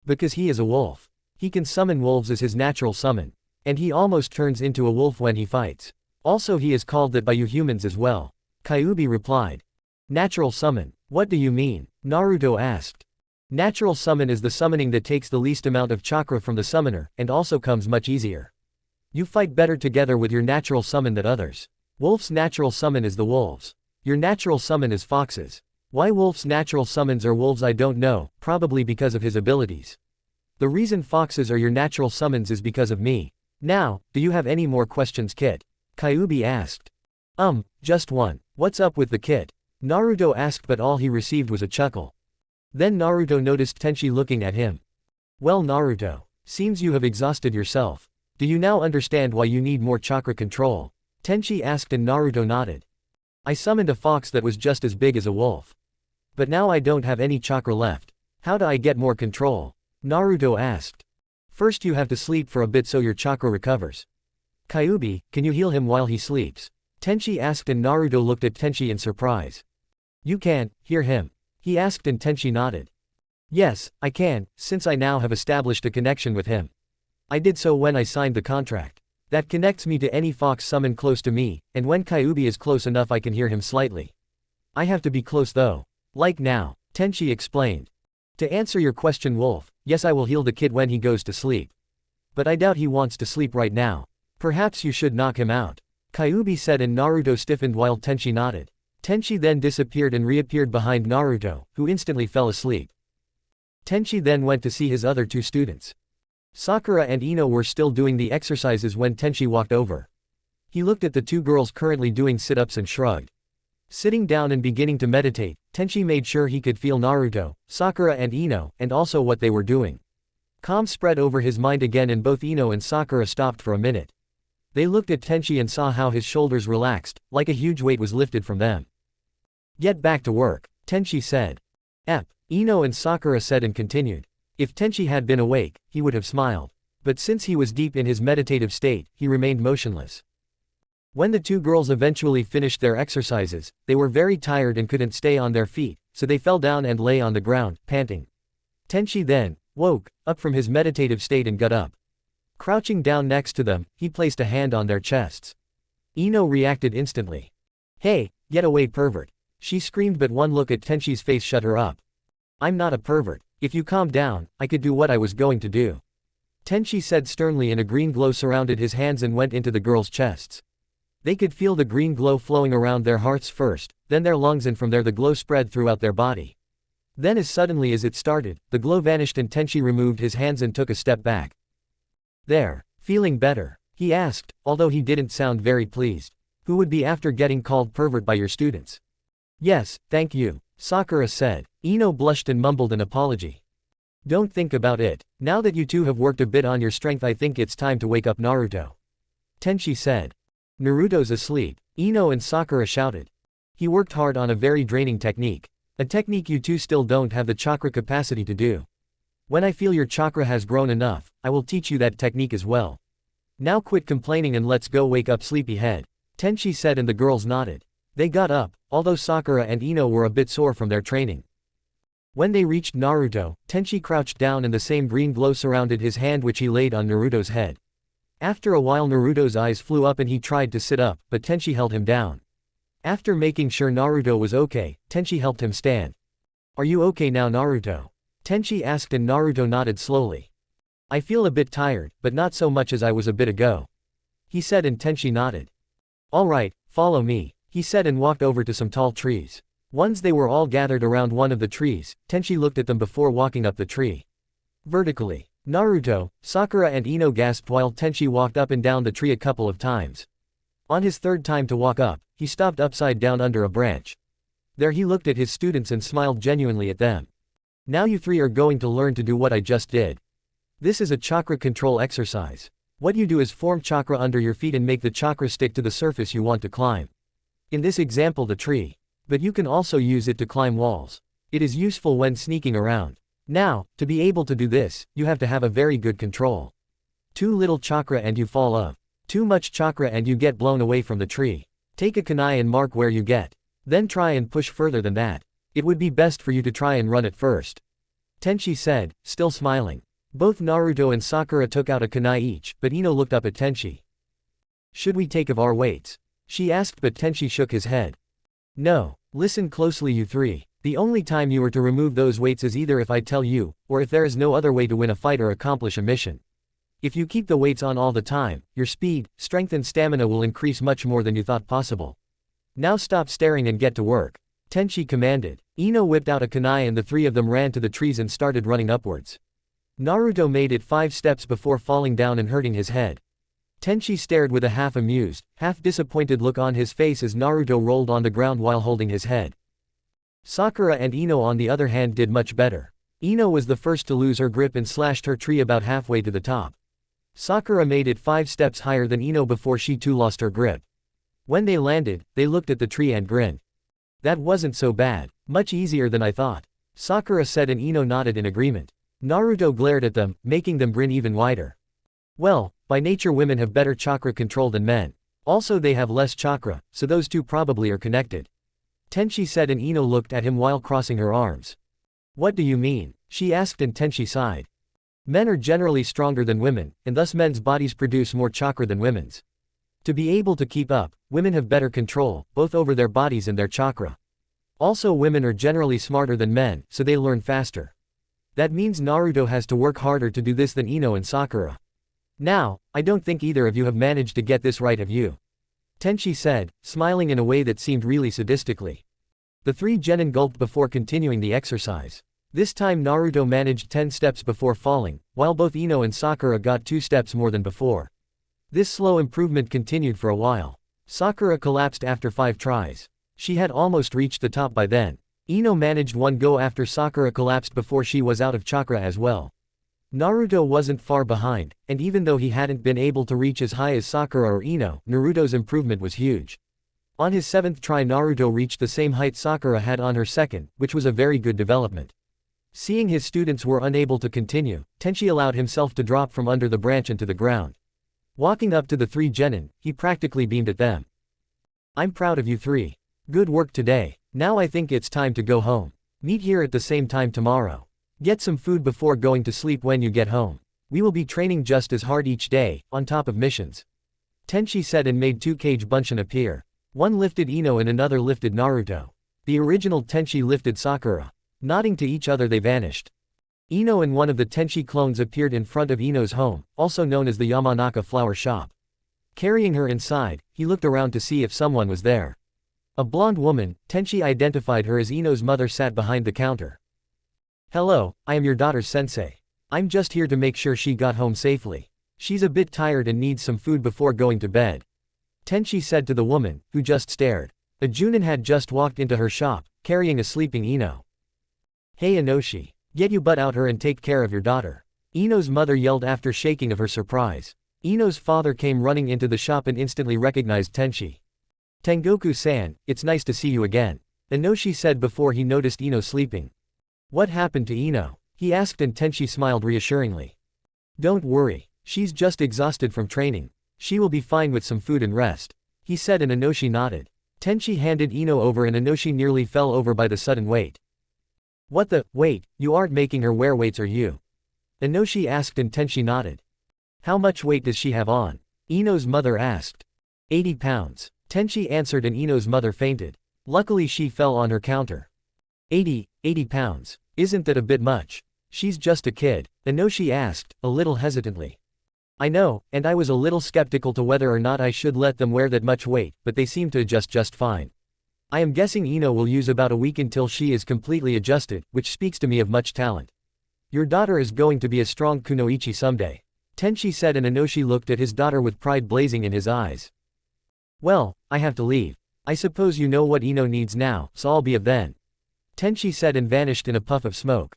Because he is a wolf. He can summon wolves as his natural summon. And he almost turns into a wolf when he fights. Also he is called that by you humans as well. Kyuubi replied. Natural summon. What do you mean? Naruto asked. Natural summon is the summoning that takes the least amount of chakra from the summoner, and also comes much easier. You fight better together with your natural summon than others. Wolf's natural summon is the wolves. Your natural summon is foxes. Why Wolf's natural summons are wolves I don't know, probably because of his abilities. The reason foxes are your natural summons is because of me. Now, do you have any more questions, kid? Kyuubi asked. Just one. What's up with the kid? Naruto asked, but all he received was a chuckle. Then Naruto noticed Tenchi looking at him. Well Naruto, seems you have exhausted yourself. Do you now understand why you need more chakra control? Tenchi asked, and Naruto nodded. I summoned a fox that was just as big as a wolf. But now I don't have any chakra left. How do I get more control? Naruto asked. First you have to sleep for a bit so your chakra recovers. Kyuubi, can you heal him while he sleeps? Tenchi asked, and Naruto looked at Tenchi in surprise. You can't hear him? He asked, and Tenchi nodded. Yes, I can, since I now have established a connection with him. I did so when I signed the contract. That connects me to any fox summoned close to me, and when Kyuubi is close enough I can hear him slightly. I have to be close though. Like now, Tenchi explained. To answer your question, Wolf, yes, I will heal the kid when he goes to sleep. But I doubt he wants to sleep right now. Perhaps you should knock him out. Kyuubi said, and Naruto stiffened while Tenchi nodded. Tenchi then disappeared and reappeared behind Naruto, who instantly fell asleep. Tenchi then went to see his other two students. Sakura and Ino were still doing the exercises when Tenchi walked over. He looked at the two girls currently doing sit-ups and shrugged. Sitting down and beginning to meditate, Tenchi made sure he could feel Naruto, Sakura and Ino, and also what they were doing. Calm spread over his mind again, and both Ino and Sakura stopped for a minute. They looked at Tenchi and saw how his shoulders relaxed, like a huge weight was lifted from them. Get back to work, Tenchi said. Ino and Sakura said and continued. If Tenchi had been awake, he would have smiled. But since he was deep in his meditative state, he remained motionless. When the two girls eventually finished their exercises, they were very tired and couldn't stay on their feet, so they fell down and lay on the ground, panting. Tenchi then woke up from his meditative state and got up. Crouching down next to them, he placed a hand on their chests. Ino reacted instantly. Hey, get away, pervert! She screamed, but one look at Tenchi's face shut her up. I'm not a pervert. If you calm down, I could do what I was going to do. Tenchi said sternly, and a green glow surrounded his hands and went into the girls' chests. They could feel the green glow flowing around their hearts first, then their lungs, and from there the glow spread throughout their body. Then as suddenly as it started, the glow vanished and Tenchi removed his hands and took a step back. There, feeling better? He asked, although he didn't sound very pleased. Who would be after getting called pervert by your students? Yes, thank you, Sakura said. Ino blushed and mumbled an apology. Don't think about it. Now that you two have worked a bit on your strength, I think it's time to wake up Naruto. Tenchi said. Naruto's asleep, Ino and Sakura shouted. He worked hard on a very draining technique. A technique you two still don't have the chakra capacity to do. When I feel your chakra has grown enough, I will teach you that technique as well. Now quit complaining and let's go wake up sleepyhead, Tenchi said, and the girls nodded. They got up, although Sakura and Ino were a bit sore from their training. When they reached Naruto, Tenchi crouched down and the same green glow surrounded his hand which he laid on Naruto's head. After a while Naruto's eyes flew up and he tried to sit up, but Tenchi held him down. After making sure Naruto was okay, Tenchi helped him stand. Are you okay now, Naruto? Tenchi asked and Naruto nodded slowly. I feel a bit tired, but not so much as I was a bit ago, he said, and Tenchi nodded. Alright, follow me, he said and walked over to some tall trees. Once they were all gathered around one of the trees, Tenchi looked at them before walking up the tree. Vertically. Naruto, Sakura and Ino gasped while Tenchi walked up and down the tree a couple of times. On his third time to walk up, he stopped upside down under a branch. There he looked at his students and smiled genuinely at them. Now you three are going to learn to do what I just did. This is a chakra control exercise. What you do is form chakra under your feet and make the chakra stick to the surface you want to climb. In this example, the tree. But you can also use it to climb walls. It is useful when sneaking around. Now, to be able to do this, you have to have a very good control. Too little chakra and you fall off. Too much chakra and you get blown away from the tree. Take a kunai and mark where you get. Then try and push further than that. It would be best for you to try and run it first, Tenchi said, still smiling. Both Naruto and Sakura took out a kunai each, but Ino looked up at Tenchi. Should we take of our weights? She asked, but Tenchi shook his head. No, listen closely you three. The only time you are to remove those weights is either if I tell you, or if there is no other way to win a fight or accomplish a mission. If you keep the weights on all the time, your speed, strength and stamina will increase much more than you thought possible. Now stop staring and get to work, Tenchi commanded. Ino whipped out a kunai and the three of them ran to the trees and started running upwards. Naruto made it 5 steps before falling down and hurting his head. Tenchi stared with a half-amused, half-disappointed look on his face as Naruto rolled on the ground while holding his head. Sakura and Ino on the other hand did much better. Ino was the first to lose her grip and slashed her tree about halfway to the top. Sakura made it 5 steps higher than Ino before she too lost her grip. When they landed, they looked at the tree and grinned. That wasn't so bad. Much easier than I thought, Sakura said, and Ino nodded in agreement. Naruto glared at them, making them grin even wider. Well, by nature women have better chakra control than men. Also they have less chakra, so those two probably are connected, Tenchi said, and Ino looked at him while crossing her arms. What do you mean? She asked, and Tenchi sighed. Men are generally stronger than women, and thus men's bodies produce more chakra than women's. To be able to keep up, women have better control, both over their bodies and their chakra. Also women are generally smarter than men, so they learn faster. That means Naruto has to work harder to do this than Ino and Sakura. Now, I don't think either of you have managed to get this right, have you? Tenchi said, smiling in a way that seemed really sadistically. The 3 genin gulped before continuing the exercise. This time Naruto managed 10 steps before falling, while both Ino and Sakura got 2 steps more than before. This slow improvement continued for a while. Sakura collapsed after 5 tries. She had almost reached the top by then. Ino managed 1 go after Sakura collapsed before she was out of chakra as well. Naruto wasn't far behind, and even though he hadn't been able to reach as high as Sakura or Ino, Naruto's improvement was huge. On his 7th try Naruto reached the same height Sakura had on her 2nd, which was a very good development. Seeing his students were unable to continue, Tenchi allowed himself to drop from under the branch into the ground. Walking up to the 3 genin, he practically beamed at them. I'm proud of you 3. Good work today. Now I think it's time to go home. Meet here at the same time tomorrow. Get some food before going to sleep when you get home. We will be training just as hard each day, on top of missions, Tenchi said, and made 2 Kage Bunshin appear. One lifted Ino and another lifted Naruto. The original Tenchi lifted Sakura. Nodding to each other they vanished. Ino and one of the Tenchi clones appeared in front of Ino's home, also known as the Yamanaka flower shop. Carrying her inside, he looked around to see if someone was there. A blonde woman, Tenchi identified her as Ino's mother, sat behind the counter. Hello, I am your daughter's sensei. I'm just here to make sure she got home safely. She's a bit tired and needs some food before going to bed, Tenchi said to the woman, who just stared. A Junin had just walked into her shop, carrying a sleeping Ino. Hey Inoshi, get your butt out here and take care of your daughter, Ino's mother yelled after shaking of her surprise. Ino's father came running into the shop and instantly recognized Tenchi. Tengoku-san, it's nice to see you again, Inoshi said before he noticed Ino sleeping. What happened to Ino? He asked, and Tenchi smiled reassuringly. Don't worry. She's just exhausted from training. She will be fine with some food and rest, he said, and Inoshi nodded. Tenchi handed Ino over and Inoshi nearly fell over by the sudden weight. What the, wait, you aren't making her wear weights, are you? Inoshi asked and Tenchi nodded. How much weight does she have on? Ino's mother asked. 80 pounds. Tenchi answered and Ino's mother fainted. Luckily she fell on her counter. 80 pounds. Isn't that a bit much? She's just a kid, Inoshi asked, a little hesitantly. I know, and I was a little skeptical to whether or not I should let them wear that much weight, but they seem to adjust just fine. I am guessing Ino will use about a week until she is completely adjusted, which speaks to me of much talent. Your daughter is going to be a strong kunoichi someday, Tenchi said, and Inoshi looked at his daughter with pride blazing in his eyes. Well, I have to leave. I suppose you know what Ino needs now, so I'll be off then, Tenchi said and vanished in a puff of smoke.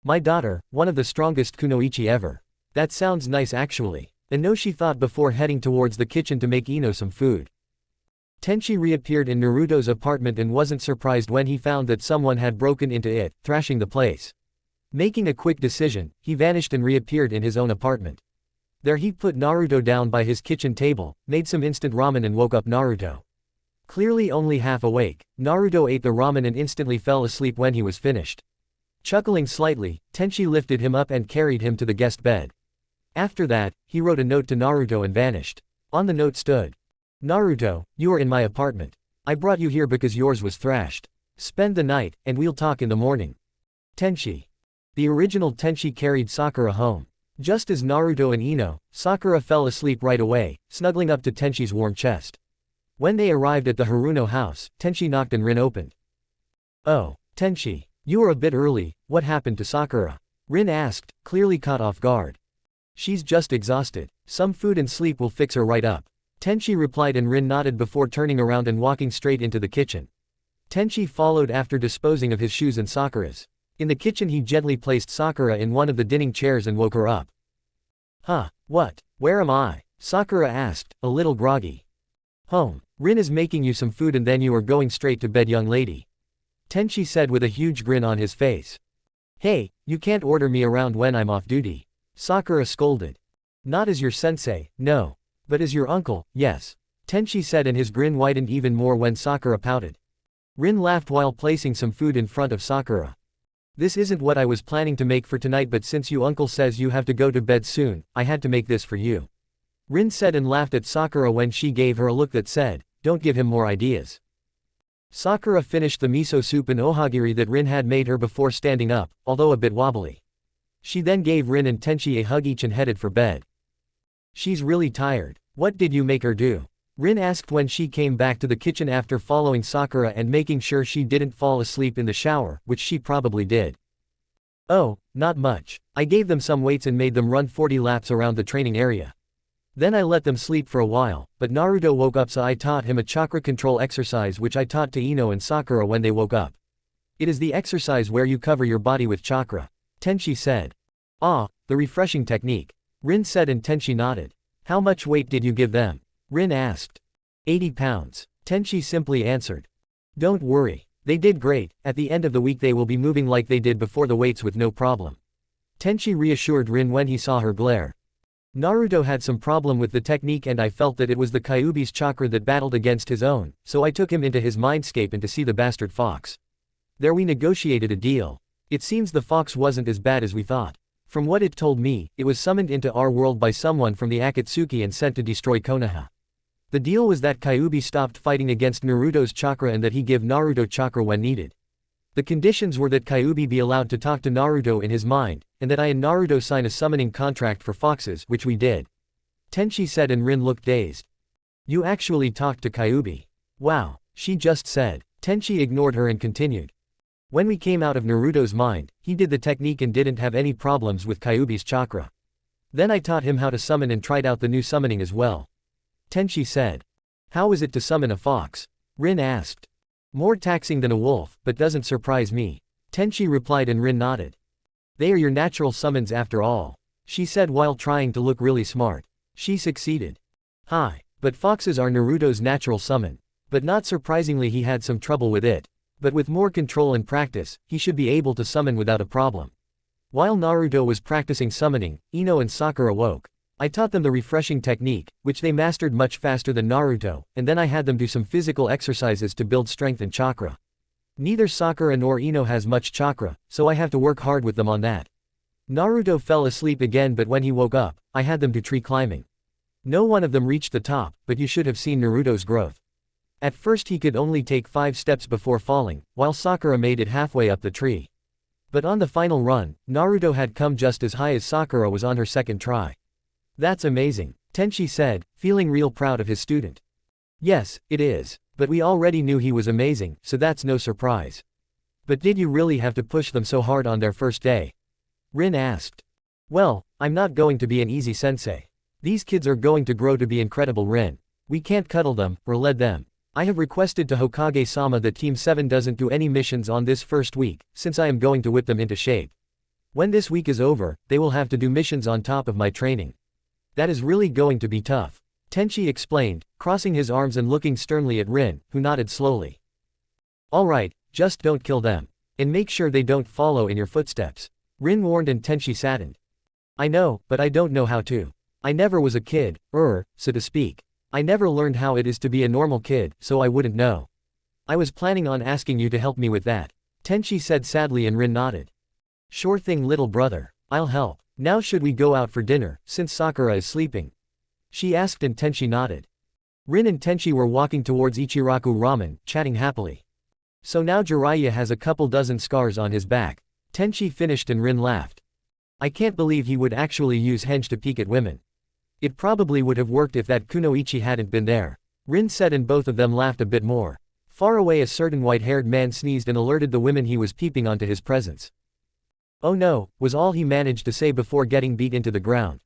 My daughter, one of the strongest kunoichi ever. That sounds nice actually, Inoshi thought before heading towards the kitchen to make Ino some food. Tenchi reappeared in Naruto's apartment and wasn't surprised when he found that someone had broken into it, thrashing the place. Making a quick decision, he vanished and reappeared in his own apartment. There he put Naruto down by his kitchen table, made some instant ramen and woke up Naruto. Clearly only half awake, Naruto ate the ramen and instantly fell asleep when he was finished. Chuckling slightly, Tenchi lifted him up and carried him to the guest bed. After that, he wrote a note to Naruto and vanished. On the note stood, Naruto, you are in my apartment. I brought you here because yours was thrashed. Spend the night, and we'll talk in the morning. Tenchi. The original Tenchi carried Sakura home. Just as Naruto and Ino, Sakura fell asleep right away, snuggling up to Tenchi's warm chest. When they arrived at the Haruno house, Tenchi knocked and Rin opened. Oh, Tenchi. You are a bit early, what happened to Sakura? Rin asked, clearly caught off guard. She's just exhausted. Some food and sleep will fix her right up, Tenchi replied, and Rin nodded before turning around and walking straight into the kitchen. Tenchi followed after disposing of his shoes and Sakura's. In the kitchen he gently placed Sakura in one of the dining chairs and woke her up. Huh, what? Where am I? Sakura asked, a little groggy. Home. Rin is making you some food and then you are going straight to bed, young lady, Tenchi said with a huge grin on his face. Hey, you can't order me around when I'm off duty, Sakura scolded. Not as your sensei, no. But as your uncle, yes, Tenchi said, and his grin widened even more when Sakura pouted. Rin laughed while placing some food in front of Sakura. This isn't what I was planning to make for tonight, but since you uncle says you have to go to bed soon, I had to make this for you, Rin said and laughed at Sakura when she gave her a look that said, don't give him more ideas. Sakura finished the miso soup and ohagiri that Rin had made her before standing up, although a bit wobbly. She then gave Rin and Tenchi a hug each and headed for bed. She's really tired. What did you make her do? Rin asked when she came back to the kitchen after following Sakura and making sure she didn't fall asleep in the shower, which she probably did. Oh, not much. I gave them some weights and made them run 40 laps around the training area. Then I let them sleep for a while, but Naruto woke up, so I taught him a chakra control exercise which I taught to Ino and Sakura when they woke up. It is the exercise where you cover your body with chakra, Tenchi said. Ah, the refreshing technique, Rin said, and Tenchi nodded. How much weight did you give them? Rin asked. 80 pounds, Tenchi simply answered. Don't worry, they did great. At the end of the week they will be moving like they did before the weights with no problem, Tenchi reassured Rin when he saw her glare. Naruto had some problem with the technique and I felt that it was the Kyuubi's chakra that battled against his own, so I took him into his mindscape and to see the bastard fox. There we negotiated a deal. It seems the fox wasn't as bad as we thought. From what it told me, it was summoned into our world by someone from the Akatsuki and sent to destroy Konoha. The deal was that Kyuubi stopped fighting against Naruto's chakra and that he give Naruto chakra when needed. The conditions were that Kyuubi be allowed to talk to Naruto in his mind, and that I and Naruto sign a summoning contract for foxes, which we did, Tenchi said, and Rin looked dazed. You actually talked to Kyuubi? Wow, she just said. Tenchi ignored her and continued. When we came out of Naruto's mind, he did the technique and didn't have any problems with Kyuubi's chakra. Then I taught him how to summon and tried out the new summoning as well, Tenchi said. How is it to summon a fox? Rin asked. More taxing than a wolf, but doesn't surprise me, Tenchi replied, and Rin nodded. They are your natural summons after all, she said while trying to look really smart. She succeeded. Hi, but foxes are Naruto's natural summon. But not surprisingly he had some trouble with it. But with more control and practice, he should be able to summon without a problem. While Naruto was practicing summoning, Ino and Sakura woke. I taught them the refreshing technique, which they mastered much faster than Naruto, and then I had them do some physical exercises to build strength and chakra. Neither Sakura nor Ino has much chakra, so I have to work hard with them on that. Naruto fell asleep again, but when he woke up, I had them do tree climbing. No one of them reached the top, but you should have seen Naruto's growth. At first he could only take 5 steps before falling, while Sakura made it halfway up the tree. But on the final run, Naruto had come just as high as Sakura was on her second try. That's amazing, Tenchi said, feeling real proud of his student. Yes, it is, but we already knew he was amazing, so that's no surprise. But did you really have to push them so hard on their first day? Rin asked. Well, I'm not going to be an easy sensei. These kids are going to grow to be incredible, Rin. We can't cuddle them, or lead them. I have requested to Hokage-sama that Team 7 doesn't do any missions on this first week, since I am going to whip them into shape. When this week is over, they will have to do missions on top of my training. That is really going to be tough, Tenchi explained, crossing his arms and looking sternly at Rin, who nodded slowly. Alright, just don't kill them. And make sure they don't follow in your footsteps, Rin warned, and Tenchi saddened. I know, but I don't know how to. I never was a kid, so to speak. I never learned how it is to be a normal kid, so I wouldn't know. I was planning on asking you to help me with that, Tenchi said sadly, and Rin nodded. Sure thing, little brother, I'll help. Now should we go out for dinner, since Sakura is sleeping? She asked, and Tenchi nodded. Rin and Tenchi were walking towards Ichiraku Ramen, chatting happily. So now Jiraiya has a couple dozen scars on his back, Tenchi finished, and Rin laughed. I can't believe he would actually use henge to peek at women. It probably would have worked if that Kunoichi hadn't been there, Rin said, and both of them laughed a bit more. Far away, a certain white-haired man sneezed and alerted the women he was peeping onto his presence. Oh no, was all he managed to say before getting beat into the ground.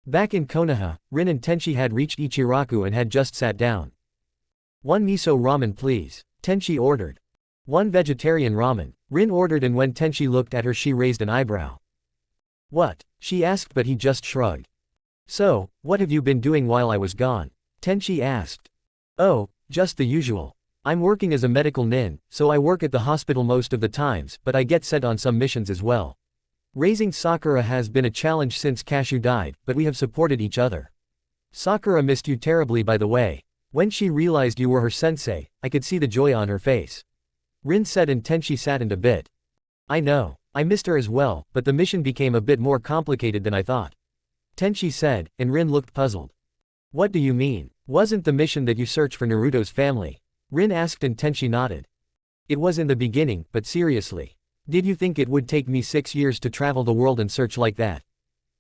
Back in Konoha, Rin and Tenchi had reached Ichiraku and had just sat down. 1 miso ramen please, Tenchi ordered. 1 vegetarian ramen, Rin ordered, and when Tenchi looked at her she raised an eyebrow. What? She asked, but he just shrugged. So, what have you been doing while I was gone? Tenchi asked. Oh, just the usual. I'm working as a medical nin, so I work at the hospital most of the times, but I get sent on some missions as well. Raising Sakura has been a challenge since Cashew died, but we have supported each other. Sakura missed you terribly, by the way. When she realized you were her sensei, I could see the joy on her face. Rin said, and Tenchi saddened a bit. I know, I missed her as well, but the mission became a bit more complicated than I thought, Tenchi said, and Rin looked puzzled. What do you mean? Wasn't the mission that you search for Naruto's family? Rin asked, and Tenchi nodded. It was in the beginning, but seriously. Did you think it would take me 6 years to travel the world and search like that?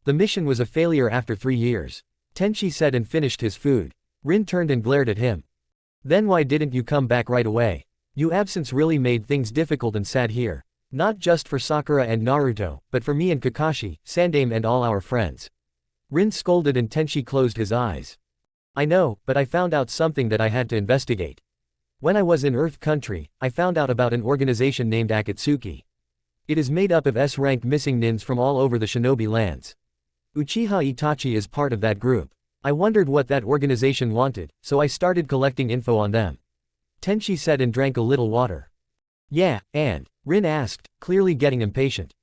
The mission was a failure after 3 years, Tenchi said, and finished his food. Rin turned and glared at him. Then why didn't you come back right away? Your absence really made things difficult and sad here. Not just for Sakura and Naruto, but for me and Kakashi, Sandame, and all our friends. Rin scolded, and Tenchi closed his eyes. I know, but I found out something that I had to investigate. When I was in Earth Country, I found out about an organization named Akatsuki. It is made up of S-rank missing nins from all over the shinobi lands. Uchiha Itachi is part of that group. I wondered what that organization wanted, so I started collecting info on them. Tenchi said, and drank a little water. Yeah, and? Rin asked, clearly getting impatient.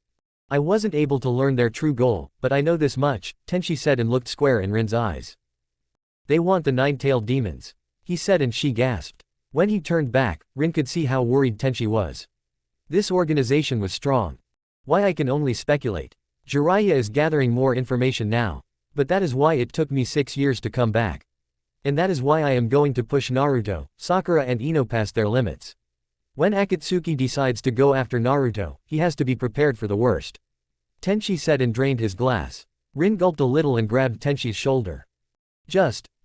I wasn't able to learn their true goal, but I know this much, Tenchi said, and looked square in Rin's eyes. They want the 9-tailed demons, he said, and she gasped. When he turned back, Rin could see how worried Tenchi was. This organization was strong. Why, I can only speculate. Jiraiya is gathering more information now. But that is why it took me 6 years to come back. And that is why I am going to push Naruto, Sakura, and Ino past their limits. When Akatsuki decides to go after Naruto, he has to be prepared for the worst. Tenchi said, and drained his glass. Rin gulped a little and grabbed Tenchi's shoulder.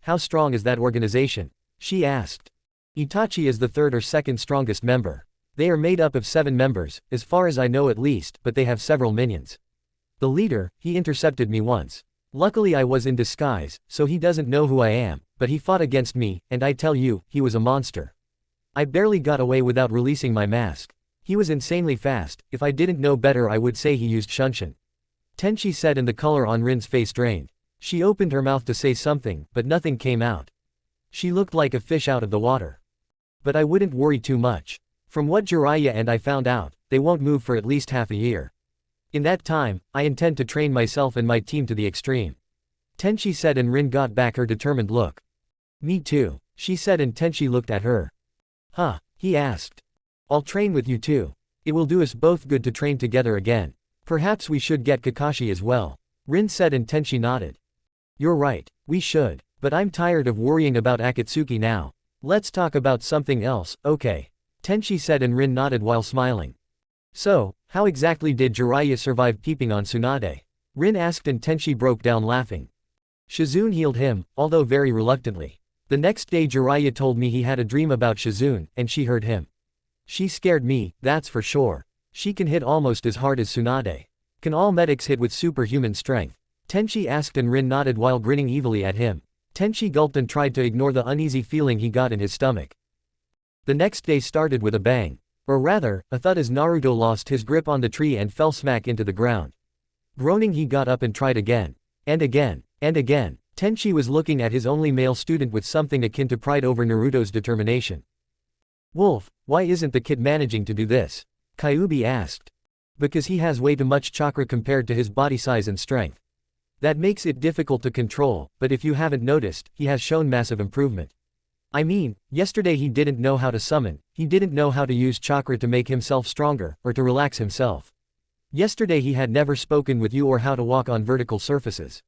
How strong is that organization? She asked. Itachi is the 3rd or 2nd strongest member. They are made up of 7 members, as far as I know at least, but they have several minions. The leader, he intercepted me once. Luckily I was in disguise, so he doesn't know who I am, but he fought against me, and I tell you, he was a monster. I barely got away without releasing my mask. He was insanely fast. If I didn't know better I would say he used Shunshin. Tenchi said, and the color on Rin's face drained. She opened her mouth to say something, but nothing came out. She looked like a fish out of the water. But I wouldn't worry too much. From what Jiraiya and I found out, they won't move for at least half a year. In that time, I intend to train myself and my team to the extreme. Tenchi said, and Rin got back her determined look. Me too, she said, and Tenchi looked at her. Huh, he asked. I'll train with you too. It will do us both good to train together again. Perhaps we should get Kakashi as well, Rin said, and Tenchi nodded. You're right, we should, but I'm tired of worrying about Akatsuki now. Let's talk about something else, okay? Tenchi said, and Rin nodded while smiling. So, how exactly did Jiraiya survive peeping on Tsunade? Rin asked, and Tenchi broke down laughing. Shizune healed him, although very reluctantly. The next day Jiraiya told me he had a dream about Shizune, and she heard him. She scared me, that's for sure. She can hit almost as hard as Tsunade. Can all medics hit with superhuman strength? Tenchi asked, and Rin nodded while grinning evilly at him. Tenchi gulped and tried to ignore the uneasy feeling he got in his stomach. The next day started with a bang. Or rather, a thud, as Naruto lost his grip on the tree and fell smack into the ground. Groaning, he got up and tried again. And again. And again. Tenchi was looking at his only male student with something akin to pride over Naruto's determination. Wolf, why isn't the kid managing to do this? Kyuubi asked. Because he has way too much chakra compared to his body size and strength. That makes it difficult to control, but if you haven't noticed, he has shown massive improvement. I mean, yesterday he didn't know how to summon, he didn't know how to use chakra to make himself stronger, or to relax himself. Yesterday he had never spoken with you or how to walk on vertical surfaces.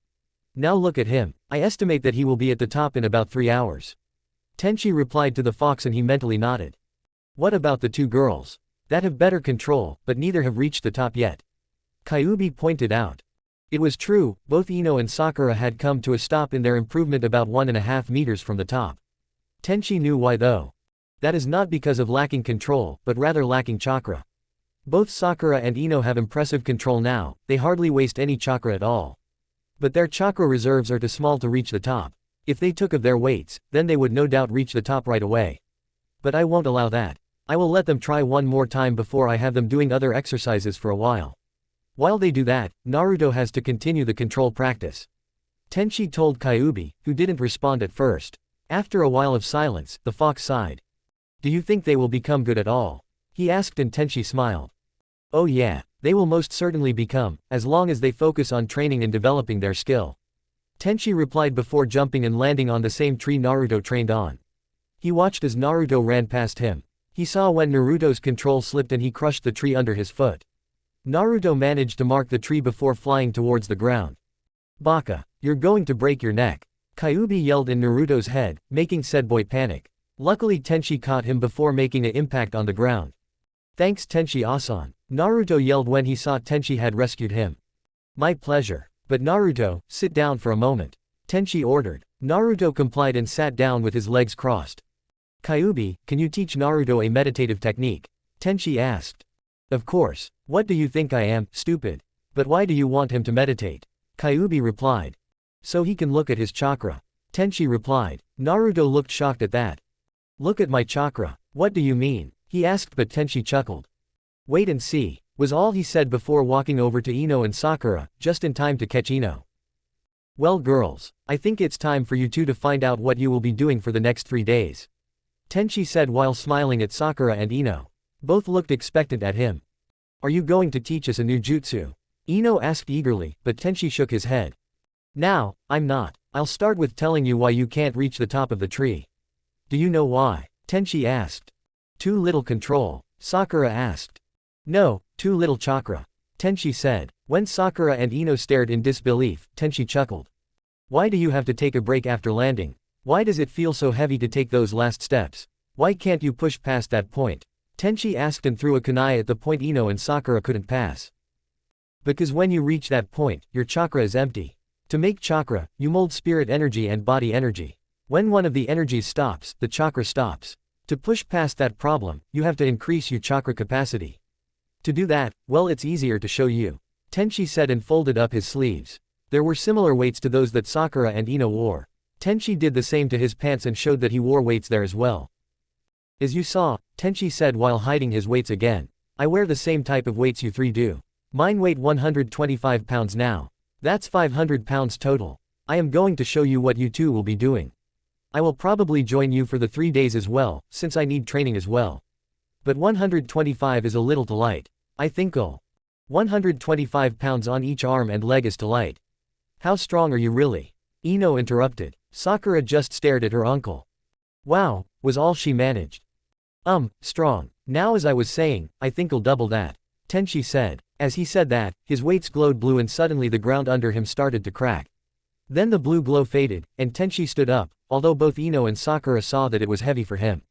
Now look at him, I estimate that he will be at the top in about 3 hours. Tenchi replied to the fox, and he mentally nodded. What about the two girls? That have better control, but neither have reached the top yet. Kyuubi pointed out. It was true, both Ino and Sakura had come to a stop in their improvement about 1.5 meters from the top. Tenchi knew why though. That is not because of lacking control, but rather lacking chakra. Both Sakura and Ino have impressive control now, they hardly waste any chakra at all. But their chakra reserves are too small to reach the top. If they took of their weights, then they would no doubt reach the top right away. But I won't allow that. I will let them try one more time before I have them doing other exercises for a while. While they do that, Naruto has to continue the control practice. Tenchi told Kyuubi, who didn't respond at first. After a while of silence, the fox sighed. Do you think they will become good at all? He asked, and Tenchi smiled. Oh yeah, they will most certainly become, as long as they focus on training and developing their skill. Tenchi replied before jumping and landing on the same tree Naruto trained on. He watched as Naruto ran past him. He saw when Naruto's control slipped and he crushed the tree under his foot. Naruto managed to mark the tree before flying towards the ground. Baka, you're going to break your neck. Kyuubi yelled in Naruto's head, making said boy panic. Luckily Tenchi caught him before making an impact on the ground. Thanks Tenchi-asan, Naruto yelled when he saw Tenchi had rescued him. My pleasure. But Naruto, sit down for a moment. Tenchi ordered. Naruto complied and sat down with his legs crossed. Kyuubi, can you teach Naruto a meditative technique? Tenchi asked. Of course. What do you think I am, stupid? But why do you want him to meditate? Kyuubi replied. So he can look at his chakra. Tenchi replied. Naruto looked shocked at that. Look at my chakra. What do you mean? He asked, but Tenchi chuckled. Wait and see, was all he said before walking over to Ino and Sakura, just in time to catch Ino. Well girls, I think it's time for you two to find out what you will be doing for the next 3 days. Tenchi said while smiling at Sakura and Ino. Both looked expectant at him. Are you going to teach us a new jutsu? Ino asked eagerly, but Tenchi shook his head. Now, I'm not. I'll start with telling you why you can't reach the top of the tree. Do you know why? Tenchi asked. Too little control, Sakura asked. No, too little chakra. Tenchi said. When Sakura and Ino stared in disbelief, Tenchi chuckled. Why do you have to take a break after landing? Why does it feel so heavy to take those last steps? Why can't you push past that point? Tenchi asked and threw a kunai at the point Ino and Sakura couldn't pass. Because when you reach that point, your chakra is empty. To make chakra, you mold spirit energy and body energy. When one of the energies stops, the chakra stops. To push past that problem, you have to increase your chakra capacity. To do that, well, it's easier to show you. Tenchi said and folded up his sleeves. There were similar weights to those that Sakura and Ino wore. Tenchi did the same to his pants and showed that he wore weights there as well. As you saw, Tenchi said while hiding his weights again. I wear the same type of weights you three do. Mine weight 125 pounds now. That's 500 pounds total. I am going to show you what you two will be doing. I will probably join you for the 3 days as well, since I need training as well. But 125 is a little too light. I think 125 pounds on each arm and leg is too light. How strong are you really? Ino interrupted. Sakura just stared at her uncle. Wow, was all she managed. Strong. Now as I was saying, I think I'll double that. Tenchi said. As he said that, his weights glowed blue and suddenly the ground under him started to crack. Then the blue glow faded, and Tenchi stood up, although both Ino and Sakura saw that it was heavy for him.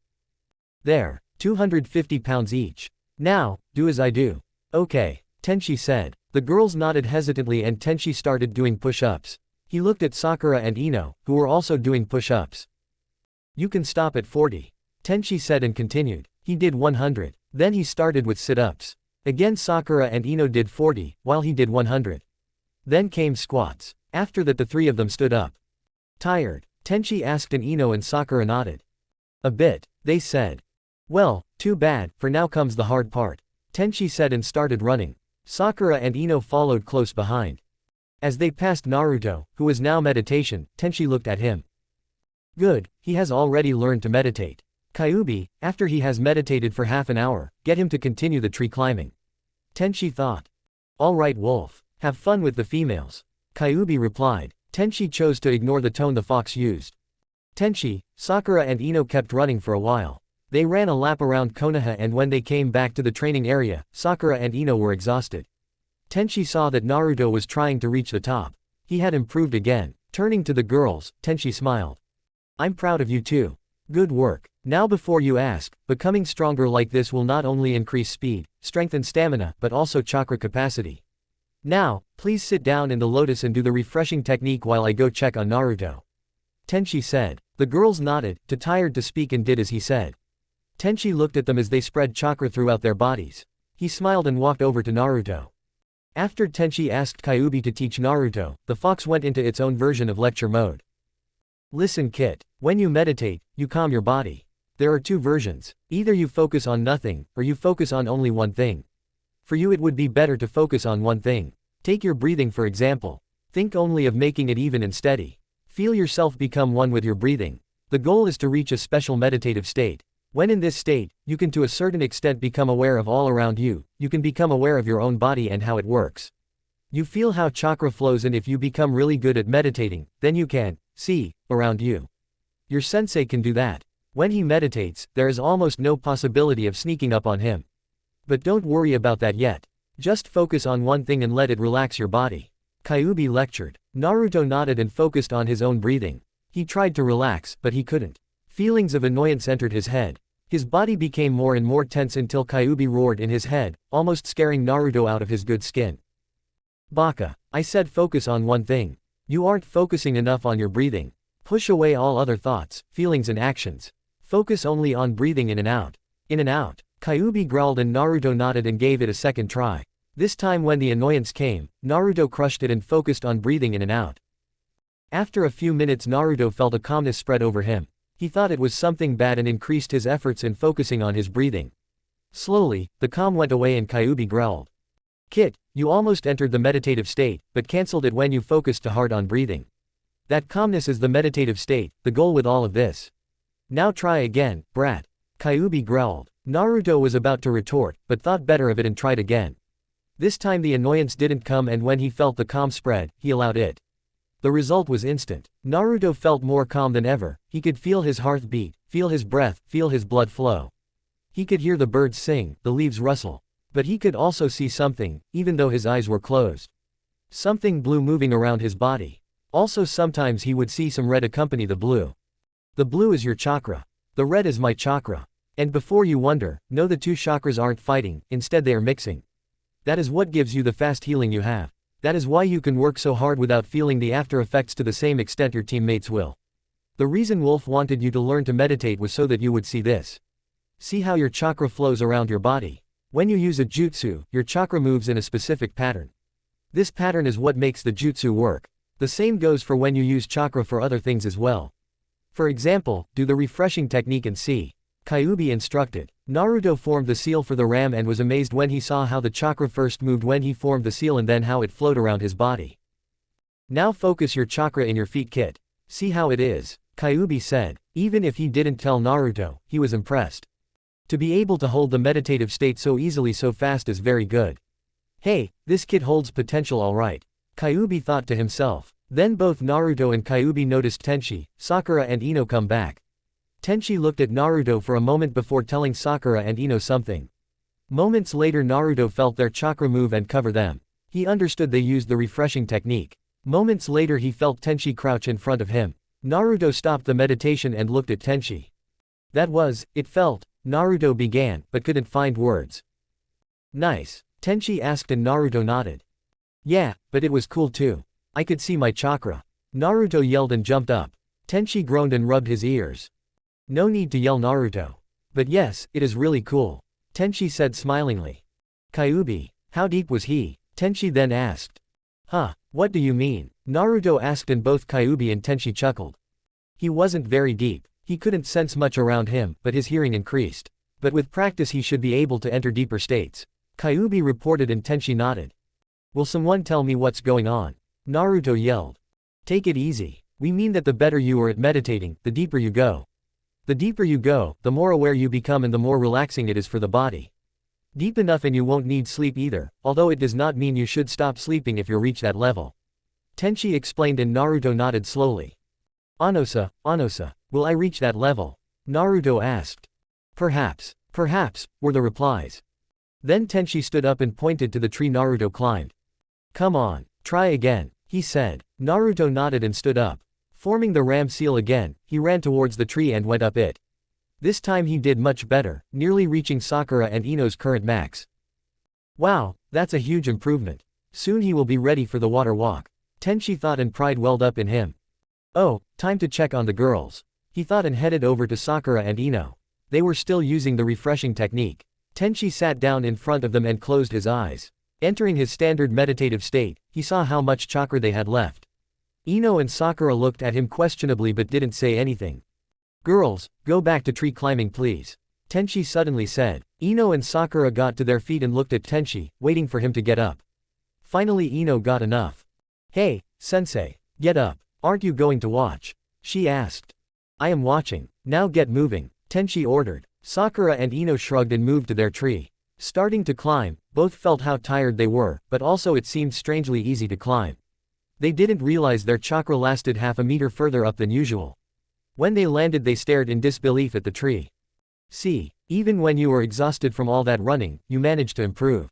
There, 250 pounds each. Now, do as I do. Okay, Tenchi said. The girls nodded hesitantly and Tenchi started doing push-ups. He looked at Sakura and Ino, who were also doing push-ups. You can stop at 40. Tenchi said and continued. He did 100. Then he started with sit-ups. Again Sakura and Ino did 40, while he did 100. Then came squats. After that the three of them stood up. Tired? Tenchi asked and Ino and Sakura nodded. A bit, they said. Well, too bad, for now comes the hard part. Tenchi said and started running. Sakura and Ino followed close behind. As they passed Naruto, who was now meditation, Tenchi looked at him. Good, he has already learned to meditate. Kyuubi, after he has meditated for half an hour, get him to continue the tree climbing. Tenchi thought. Alright Wolf, have fun with the females. Kyuubi replied. Tenchi chose to ignore the tone the fox used. Tenchi, Sakura and Ino kept running for a while. They ran a lap around Konoha and when they came back to the training area, Sakura and Ino were exhausted. Tenchi saw that Naruto was trying to reach the top. He had improved again. Turning to the girls, Tenchi smiled. I'm proud of you too. Good work. Now before you ask, becoming stronger like this will not only increase speed, strength and stamina, but also chakra capacity. Now, please sit down in the lotus and do the refreshing technique while I go check on Naruto. Tenchi said. The girls nodded, too tired to speak and did as he said. Tenchi looked at them as they spread chakra throughout their bodies. He smiled and walked over to Naruto. After Tenchi asked Kyuubi to teach Naruto, the fox went into its own version of lecture mode. Listen Kit, when you meditate, you calm your body. There are two versions. Either you focus on nothing, or you focus on only one thing. For you it would be better to focus on one thing. Take your breathing for example. Think only of making it even and steady. Feel yourself become one with your breathing. The goal is to reach a special meditative state. When in this state, you can to a certain extent become aware of all around you, you can become aware of your own body and how it works. You feel how chakra flows and if you become really good at meditating, then you can see around you. Your sensei can do that. When he meditates, there is almost no possibility of sneaking up on him. But don't worry about that yet. Just focus on one thing and let it relax your body. Kyuubi lectured. Naruto nodded and focused on his own breathing. He tried to relax, but he couldn't. Feelings of annoyance entered his head. His body became more and more tense until Kyuubi roared in his head, almost scaring Naruto out of his good skin. Baka, I said focus on one thing. You aren't focusing enough on your breathing. Push away all other thoughts, feelings and actions. Focus only on breathing in and out. In and out. Kyuubi growled and Naruto nodded and gave it a second try. This time when the annoyance came, Naruto crushed it and focused on breathing in and out. After a few minutes Naruto felt a calmness spread over him. He thought it was something bad and increased his efforts in focusing on his breathing. Slowly, the calm went away and Kyuubi growled. Kit, you almost entered the meditative state, but cancelled it when you focused too hard on breathing. That calmness is the meditative state, the goal with all of this. Now try again, brat. Kyuubi growled. Naruto was about to retort, but thought better of it and tried again. This time the annoyance didn't come and when he felt the calm spread, he allowed it. The result was instant. Naruto felt more calm than ever. He could feel his heart beat, feel his breath, feel his blood flow. He could hear the birds sing, the leaves rustle. But he could also see something, even though his eyes were closed. Something blue moving around his body. Also sometimes he would see some red accompany the blue. The blue is your chakra. The red is my chakra. And before you wonder, know the two chakras aren't fighting, instead they are mixing. That is what gives you the fast healing you have. That is why you can work so hard without feeling the after effects to the same extent your teammates will. The reason Wolf wanted you to learn to meditate was so that you would see this. See how your chakra flows around your body. When you use a jutsu, your chakra moves in a specific pattern. This pattern is what makes the jutsu work. The same goes for when you use chakra for other things as well. For example, do the refreshing technique and see. Kyuubi instructed. Naruto formed the seal for the ram and was amazed when he saw how the chakra first moved when he formed the seal and then how it flowed around his body. Now focus your chakra in your feet Kit. See how it is, Kyuubi said. Even if he didn't tell Naruto, he was impressed. To be able to hold the meditative state so easily so fast is very good. Hey, this kid holds potential alright. Kyuubi thought to himself. Then both Naruto and Kyuubi noticed Tenchi, Sakura and Ino come back. Tenchi looked at Naruto for a moment before telling Sakura and Ino something. Moments later Naruto felt their chakra move and cover them. He understood they used the refreshing technique. Moments later he felt Tenchi crouch in front of him. Naruto stopped the meditation and looked at Tenchi. That was, it felt, Naruto began, but couldn't find words. Nice. Tenchi asked and Naruto nodded. Yeah, but it was cool too. I could see my chakra. Naruto yelled and jumped up. Tenchi groaned and rubbed his ears. No need to yell, Naruto. But yes, it is really cool. Tenchi said smilingly. Kyuubi, how deep was he? Tenchi then asked. Huh, what do you mean? Naruto asked and both Kyuubi and Tenchi chuckled. He wasn't very deep. He couldn't sense much around him, but his hearing increased. But with practice he should be able to enter deeper states. Kyuubi reported and Tenchi nodded. Will someone tell me what's going on? Naruto yelled. Take it easy. We mean that the better you are at meditating, the deeper you go. The deeper you go, the more aware you become and the more relaxing it is for the body. Deep enough and you won't need sleep either, although it does not mean you should stop sleeping if you reach that level. Tenchi explained and Naruto nodded slowly. Anosa, will I reach that level? Naruto asked. Perhaps, were the replies. Then Tenchi stood up and pointed to the tree Naruto climbed. Come on, try again, he said. Naruto nodded and stood up. Forming the ram seal again, he ran towards the tree and went up it. This time he did much better, nearly reaching Sakura and Ino's current max. Wow, that's a huge improvement. Soon he will be ready for the water walk. Tenchi thought and pride welled up in him. Oh, time to check on the girls. He thought and headed over to Sakura and Ino. They were still using the refreshing technique. Tenchi sat down in front of them and closed his eyes. Entering his standard meditative state, he saw how much chakra they had left. Ino and Sakura looked at him questionably but didn't say anything. Girls, go back to tree climbing please. Tenchi suddenly said. Ino and Sakura got to their feet and looked at Tenchi, waiting for him to get up. Finally Ino got enough. Hey, sensei, get up. Aren't you going to watch? She asked. I am watching. Now get moving, Tenchi ordered. Sakura and Ino shrugged and moved to their tree. Starting to climb, both felt how tired they were, but also it seemed strangely easy to climb. They didn't realize their chakra lasted half a meter further up than usual. When they landed they stared in disbelief at the tree. See, even when you were exhausted from all that running, you managed to improve.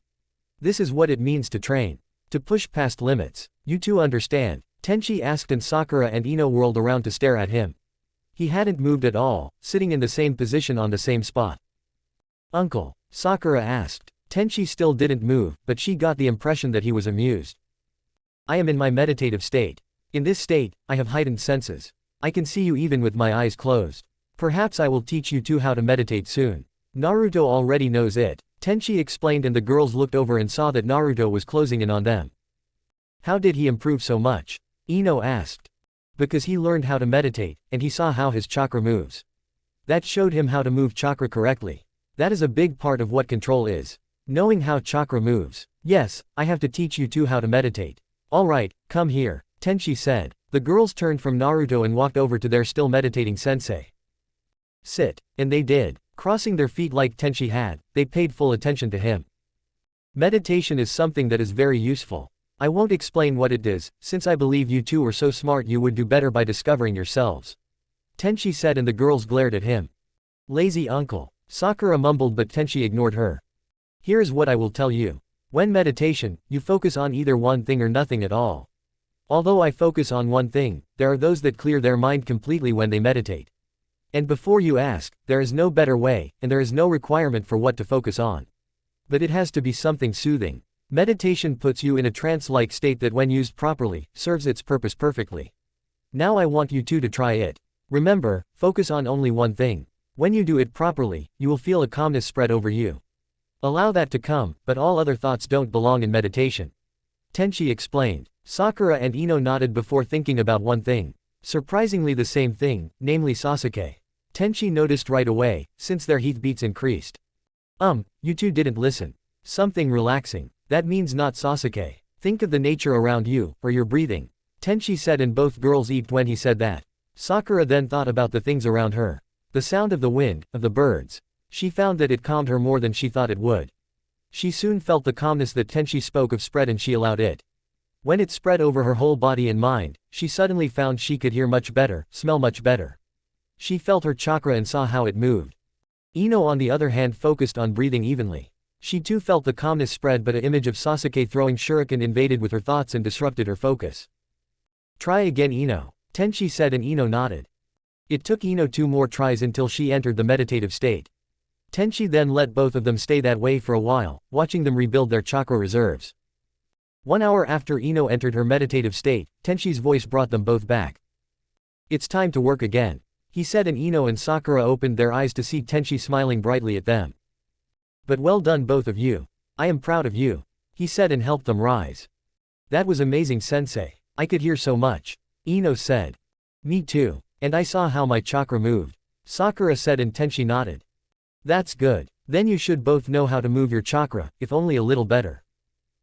This is what it means to train. To push past limits. You two understand? Tenchi asked and Sakura and Ino whirled around to stare at him. He hadn't moved at all, sitting in the same position on the same spot. Uncle? Sakura asked. Tenchi still didn't move, but she got the impression that he was amused. I am in my meditative state. In this state, I have heightened senses. I can see you even with my eyes closed. Perhaps I will teach you two how to meditate soon. Naruto already knows it, Tenchi explained and the girls looked over and saw that Naruto was closing in on them. How did he improve so much? Ino asked. Because he learned how to meditate, and he saw how his chakra moves. That showed him how to move chakra correctly. That is a big part of what control is. Knowing how chakra moves. Yes, I have to teach you two how to meditate. Alright, come here, Tenchi said. The girls turned from Naruto and walked over to their still meditating sensei. Sit, and they did. Crossing their feet like Tenchi had, they paid full attention to him. Meditation is something that is very useful. I won't explain what it is, since I believe you two are so smart you would do better by discovering yourselves. Tenchi said and the girls glared at him. Lazy uncle. Sakura mumbled but Tenchi ignored her. Here's what I will tell you. When meditation, you focus on either one thing or nothing at all. Although I focus on one thing, there are those that clear their mind completely when they meditate. And before you ask, there is no better way, and there is no requirement for what to focus on. But it has to be something soothing. Meditation puts you in a trance-like state that when used properly, serves its purpose perfectly. Now I want you two to try it. Remember, focus on only one thing. When you do it properly, you will feel a calmness spread over you. Allow that to come, but all other thoughts don't belong in meditation. Tenchi explained. Sakura and Ino nodded before thinking about one thing. Surprisingly the same thing, namely Sasuke. Tenchi noticed right away, since their heartbeats increased. You two didn't listen. Something relaxing. That means not Sasuke. Think of the nature around you, or your breathing. Tenchi said and both girls eeped when he said that. Sakura then thought about the things around her. The sound of the wind, of the birds. She found that it calmed her more than she thought it would. She soon felt the calmness that Tenchi spoke of spread and she allowed it. When it spread over her whole body and mind, she suddenly found she could hear much better, smell much better. She felt her chakra and saw how it moved. Ino on the other hand focused on breathing evenly. She too felt the calmness spread, but an image of Sasuke throwing shuriken invaded with her thoughts and disrupted her focus. Try again, Ino, Tenchi said, and Ino nodded. It took Ino 2 more tries until she entered the meditative state. Tenchi then let both of them stay that way for a while, watching them rebuild their chakra reserves. 1 hour after Ino entered her meditative state, Tenchi's voice brought them both back. It's time to work again, he said, and Ino and Sakura opened their eyes to see Tenchi smiling brightly at them. But well done both of you. I am proud of you, he said and helped them rise. That was amazing, sensei. I could hear so much, Ino said. Me too, and I saw how my chakra moved, Sakura said, and Tenchi nodded. That's good. Then you should both know how to move your chakra, if only a little better.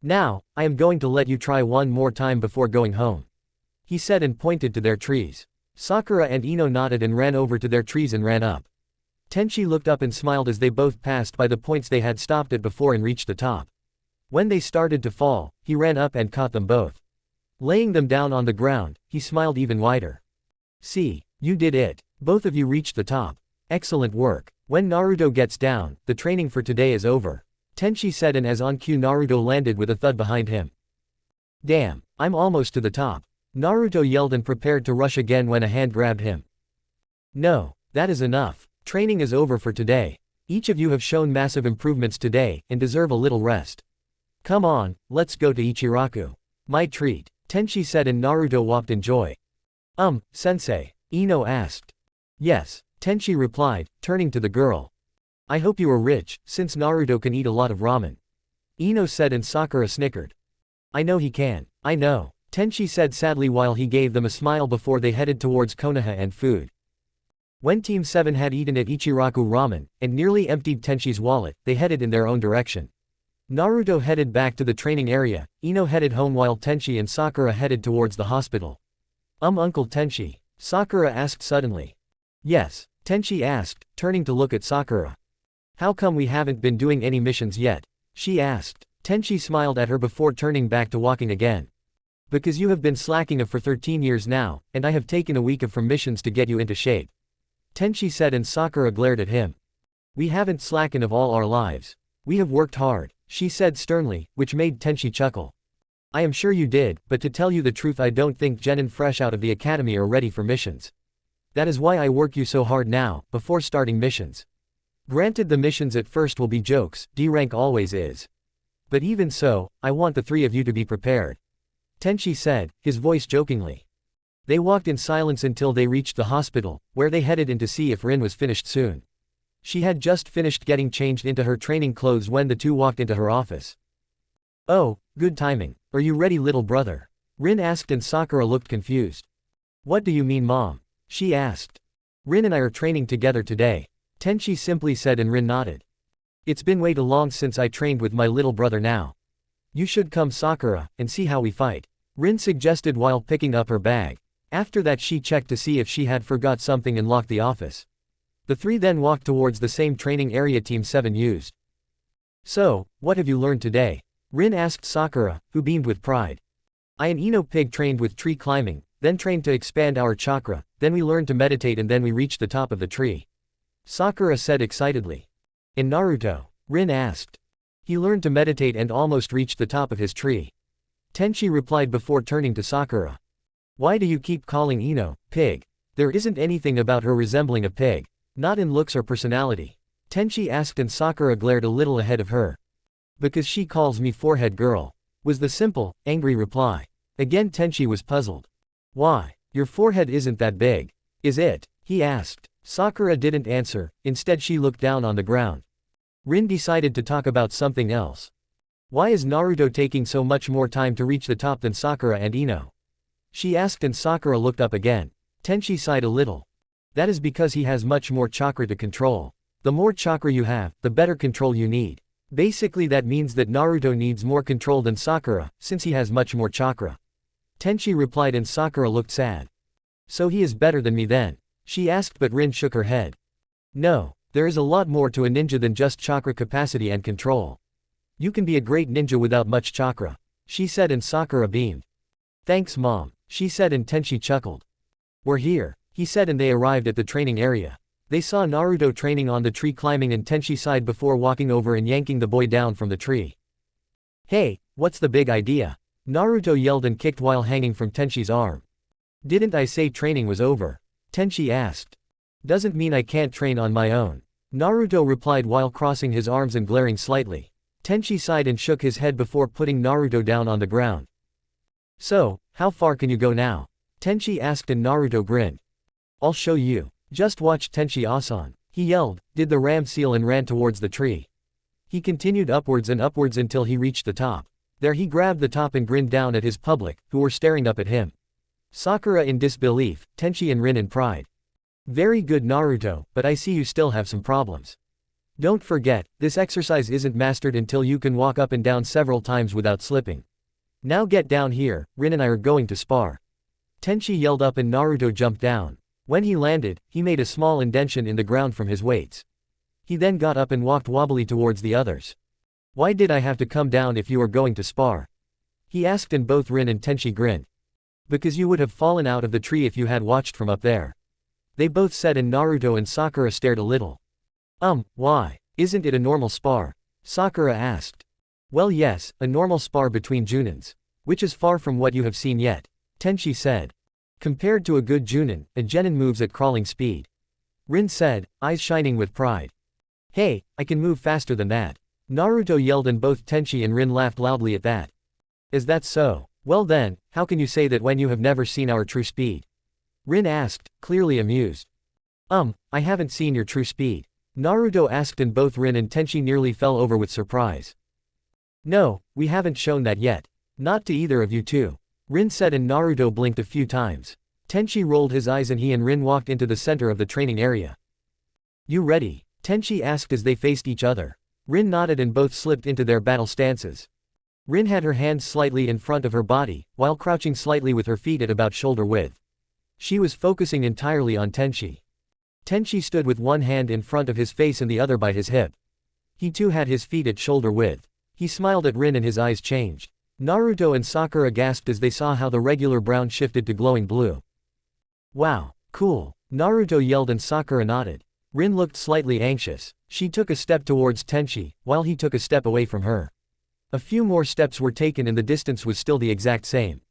Now, I am going to let you try one more time before going home, he said and pointed to their trees. Sakura and Ino nodded and ran over to their trees and ran up. Tenchi looked up and smiled as they both passed by the points they had stopped at before and reached the top. When they started to fall, he ran up and caught them both. Laying them down on the ground, he smiled even wider. See, you did it. Both of you reached the top. Excellent work. When Naruto gets down, the training for today is over, Tenchi said, and as on cue Naruto landed with a thud behind him. Damn, I'm almost to the top, Naruto yelled and prepared to rush again when a hand grabbed him. No, that is enough. Training is over for today. Each of you have shown massive improvements today, and deserve a little rest. Come on, let's go to Ichiraku. My treat, Tenchi said, and Naruto walked in joy. Sensei, Ino asked. Yes, Tenchi replied, turning to the girl. I hope you are rich, since Naruto can eat a lot of ramen, Ino said, and Sakura snickered. I know he can. I know, Tenchi said sadly while he gave them a smile before they headed towards Konoha and food. When Team 7 had eaten at Ichiraku ramen, and nearly emptied Tenchi's wallet, they headed in their own direction. Naruto headed back to the training area, Ino headed home while Tenchi and Sakura headed towards the hospital. Uncle Tenchi? Sakura asked suddenly. Yes, Tenchi asked, turning to look at Sakura. How come we haven't been doing any missions yet? She asked. Tenchi smiled at her before turning back to walking again. Because you have been slacking for 13 years now, and I have taken a week from missions to get you into shape, Tenchi said, and Sakura glared at him. We haven't slackened of all our lives. We have worked hard, she said sternly, which made Tenchi chuckle. I am sure you did, but to tell you the truth, I don't think genin fresh out of the academy are ready for missions. That is why I work you so hard now, before starting missions. Granted, the missions at first will be jokes, D rank always is. But even so, I want the 3 of you to be prepared, Tenchi said, his voice jokingly. They walked in silence until they reached the hospital, where they headed in to see if Rin was finished soon. She had just finished getting changed into her training clothes when the two walked into her office. Oh, good timing. Are you ready, little brother? Rin asked, and Sakura looked confused. What do you mean, Mom? She asked. Rin and I are training together today, Tenchi simply said, and Rin nodded. It's been way too long since I trained with my little brother now. You should come, Sakura, and see how we fight, Rin suggested while picking up her bag. After that she checked to see if she had forgot something and locked the office. The 3 then walked towards the same training area Team 7 used. So, what have you learned today? Rin asked Sakura, who beamed with pride. I and Ino Pig trained with tree climbing, then trained to expand our chakra, then we learned to meditate, and then we reached the top of the tree, Sakura said excitedly. And Naruto? Rin asked. He learned to meditate and almost reached the top of his tree, Tenchi replied before turning to Sakura. Why do you keep calling Ino Pig? There isn't anything about her resembling a pig. Not in looks or personality, Tenchi asked, and Sakura glared a little ahead of her. Because she calls me Forehead Girl, was the simple, angry reply. Again Tenchi was puzzled. Why? Your forehead isn't that big, is it? He asked. Sakura didn't answer, instead she looked down on the ground. Rin decided to talk about something else. Why is Naruto taking so much more time to reach the top than Sakura and Ino? She asked, and Sakura looked up again. Tenchi sighed a little. That is because he has much more chakra to control. The more chakra you have, the better control you need. Basically that means that Naruto needs more control than Sakura, since he has much more chakra, Tenchi replied, and Sakura looked sad. So he is better than me then? She asked, but Rin shook her head. No, there is a lot more to a ninja than just chakra capacity and control. You can be a great ninja without much chakra, she said, and Sakura beamed. Thanks mom, she said and Tenchi chuckled. We're here, he said and they arrived at the training area. They saw Naruto training on the tree climbing and Tenchi sighed before walking over and yanking the boy down from the tree. Hey, what's the big idea? Naruto yelled and kicked while hanging from Tenchi's arm. Didn't I say training was over? Tenchi asked. Doesn't mean I can't train on my own. Naruto replied while crossing his arms and glaring slightly. Tenchi sighed and shook his head before putting Naruto down on the ground. So, how far can you go now? Tenchi asked and Naruto grinned. I'll show you. Just watch Tenchi-asan. He yelled, did the ram seal and ran towards the tree. He continued upwards and upwards until he reached the top. There he grabbed the top and grinned down at his public, who were staring up at him. Sakura in disbelief, Tenchi and Rin in pride. Very good Naruto, but I see you still have some problems. Don't forget, this exercise isn't mastered until you can walk up and down several times without slipping. Now get down here, Rin and I are going to spar. Tenchi yelled up and Naruto jumped down. When he landed, he made a small indentation in the ground from his weights. He then got up and walked wobbly towards the others. Why did I have to come down if you are going to spar? He asked and both Rin and Tenchi grinned. Because you would have fallen out of the tree if you had watched from up there. They both said and Naruto and Sakura stared a little. Why? Isn't it a normal spar? Sakura asked. Well yes, a normal spar between junins. Which is far from what you have seen yet. Tenchi said. Compared to a good junin, a genin moves at crawling speed. Rin said, eyes shining with pride. Hey, I can move faster than that. Naruto yelled and both Tenchi and Rin laughed loudly at that. Is that so? Well then, how can you say that when you have never seen our true speed? Rin asked, clearly amused. I haven't seen your true speed. Naruto asked and both Rin and Tenchi nearly fell over with surprise. No, we haven't shown that yet. Not to either of you two. Rin said and Naruto blinked a few times. Tenchi rolled his eyes and he and Rin walked into the center of the training area. You ready? Tenchi asked as they faced each other. Rin nodded and both slipped into their battle stances. Rin had her hands slightly in front of her body, while crouching slightly with her feet at about shoulder width. She was focusing entirely on Tenchi. Tenchi stood with one hand in front of his face and the other by his hip. He too had his feet at shoulder width. He smiled at Rin and his eyes changed. Naruto and Sakura gasped as they saw how the regular brown shifted to glowing blue. Wow, cool. Naruto yelled and Sakura nodded. Rin looked slightly anxious. She took a step towards Tenchi, while he took a step away from her. A few more steps were taken and the distance was still the exact same.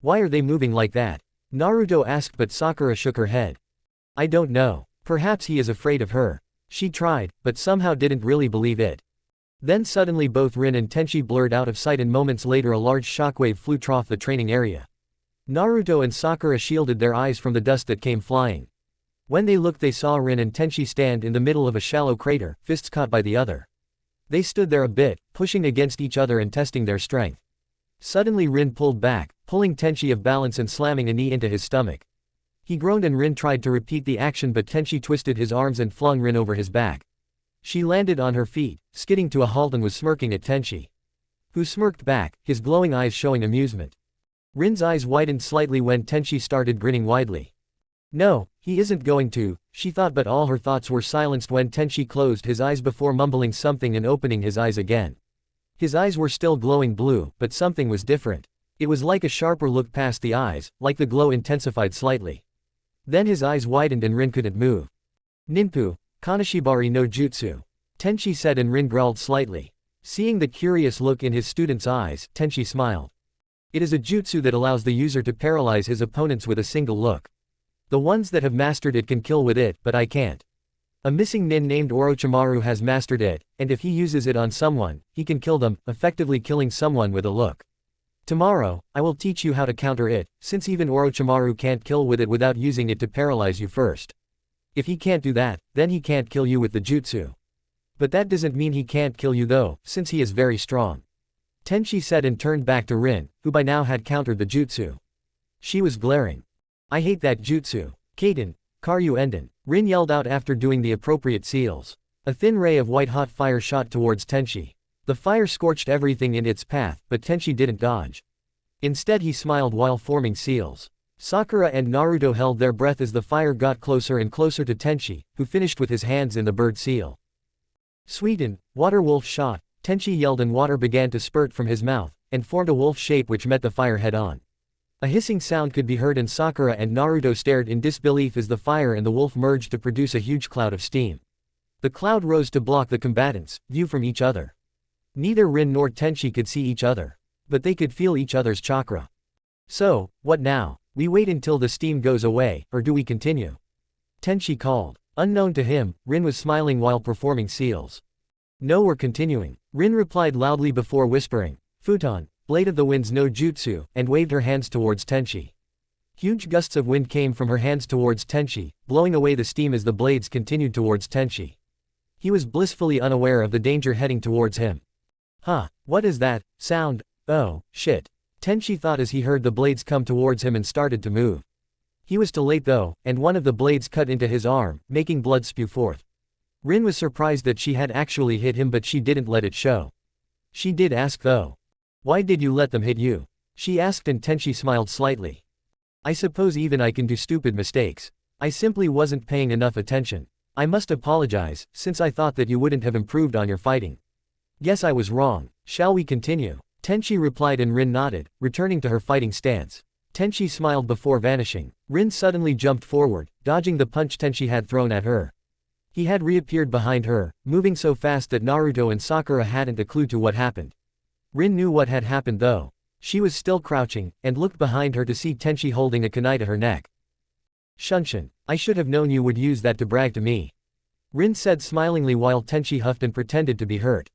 Why are they moving like that? Naruto asked but Sakura shook her head. I don't know. Perhaps he is afraid of her. She tried, but somehow didn't really believe it. Then suddenly both Rin and Tenchi blurred out of sight and moments later a large shockwave flew through the training area. Naruto and Sakura shielded their eyes from the dust that came flying. When they looked they saw Rin and Tenchi stand in the middle of a shallow crater, fists caught by the other. They stood there a bit, pushing against each other and testing their strength. Suddenly Rin pulled back, pulling Tenchi off balance and slamming a knee into his stomach. He groaned and Rin tried to repeat the action but Tenchi twisted his arms and flung Rin over his back. She landed on her feet, skidding to a halt and was smirking at Tenchi, who smirked back, his glowing eyes showing amusement. Rin's eyes widened slightly when Tenchi started grinning widely. No, he isn't going to, she thought but all her thoughts were silenced when Tenchi closed his eyes before mumbling something and opening his eyes again. His eyes were still glowing blue, but something was different. It was like a sharper look past the eyes, like the glow intensified slightly. Then his eyes widened and Rin couldn't move. Ninpu, Kanashibari no Jutsu. Tenchi said and Rin growled slightly. Seeing the curious look in his student's eyes, Tenchi smiled. It is a jutsu that allows the user to paralyze his opponents with a single look. The ones that have mastered it can kill with it, but I can't. A missing nin named Orochimaru has mastered it, and if he uses it on someone, he can kill them, effectively killing someone with a look. Tomorrow, I will teach you how to counter it, since even Orochimaru can't kill with it without using it to paralyze you first. If he can't do that, then he can't kill you with the jutsu. But that doesn't mean he can't kill you though, since he is very strong. Tenchi said and turned back to Rin, who by now had countered the jutsu. She was glaring. I hate that jutsu. Kaden, Karyu Enden. Rin yelled out after doing the appropriate seals. A thin ray of white-hot fire shot towards Tenchi. The fire scorched everything in its path, but Tenchi didn't dodge. Instead he smiled while forming seals. Sakura and Naruto held their breath as the fire got closer and closer to Tenchi, who finished with his hands in the bird seal. Sweeten, water wolf shot. Tenchi yelled and water began to spurt from his mouth, and formed a wolf shape which met the fire head-on. A hissing sound could be heard and Sakura and Naruto stared in disbelief as the fire and the wolf merged to produce a huge cloud of steam. The cloud rose to block the combatants' view from each other. Neither Rin nor Tenchi could see each other. But they could feel each other's chakra. So, what now? We wait until the steam goes away, or do we continue? Tenchi called. Unknown to him, Rin was smiling while performing seals. No, we're continuing. Rin replied loudly before whispering, Futon, Blade of the Wind's no jutsu, and waved her hands towards Tenchi. Huge gusts of wind came from her hands towards Tenchi, blowing away the steam as the blades continued towards Tenchi. He was blissfully unaware of the danger heading towards him. Huh, what is that sound? Oh, shit. Tenchi thought as he heard the blades come towards him and started to move. He was too late though, and one of the blades cut into his arm, making blood spew forth. Rin was surprised that she had actually hit him, but she didn't let it show. She did ask though. Why did you let them hit you? She asked, and Tenchi smiled slightly. I suppose even I can do stupid mistakes. I simply wasn't paying enough attention. I must apologize, since I thought that you wouldn't have improved on your fighting. Guess I was wrong. Shall we continue? Tenchi replied, and Rin nodded, returning to her fighting stance. Tenchi smiled before vanishing. Rin suddenly jumped forward, dodging the punch Tenchi had thrown at her. He had reappeared behind her, moving so fast that Naruto and Sakura hadn't a clue to what happened. Rin knew what had happened though. She was still crouching, and looked behind her to see Tenchi holding a kunai to her neck. Shunshin, I should have known you would use that to brag to me. Rin said smilingly while Tenchi huffed and pretended to be hurt.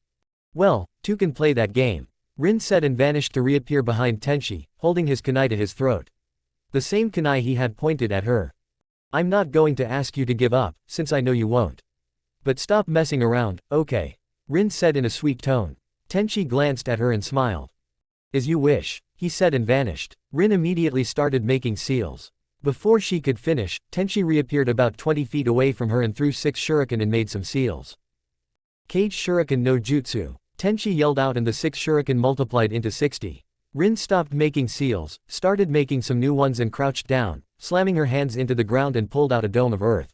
Well, two can play that game. Rin said and vanished to reappear behind Tenchi, holding his kunai to his throat. The same kunai he had pointed at her. I'm not going to ask you to give up, since I know you won't. But stop messing around, okay? Rin said in a sweet tone. Tenchi glanced at her and smiled. As you wish, he said and vanished. Rin immediately started making seals. Before she could finish, Tenchi reappeared about 20 feet away from her and threw 6 shuriken and made some seals. Cage shuriken no jutsu. Tenchi yelled out, and the 6 shuriken multiplied into 60. Rin stopped making seals, started making some new ones and crouched down, slamming her hands into the ground and pulled out a dome of earth.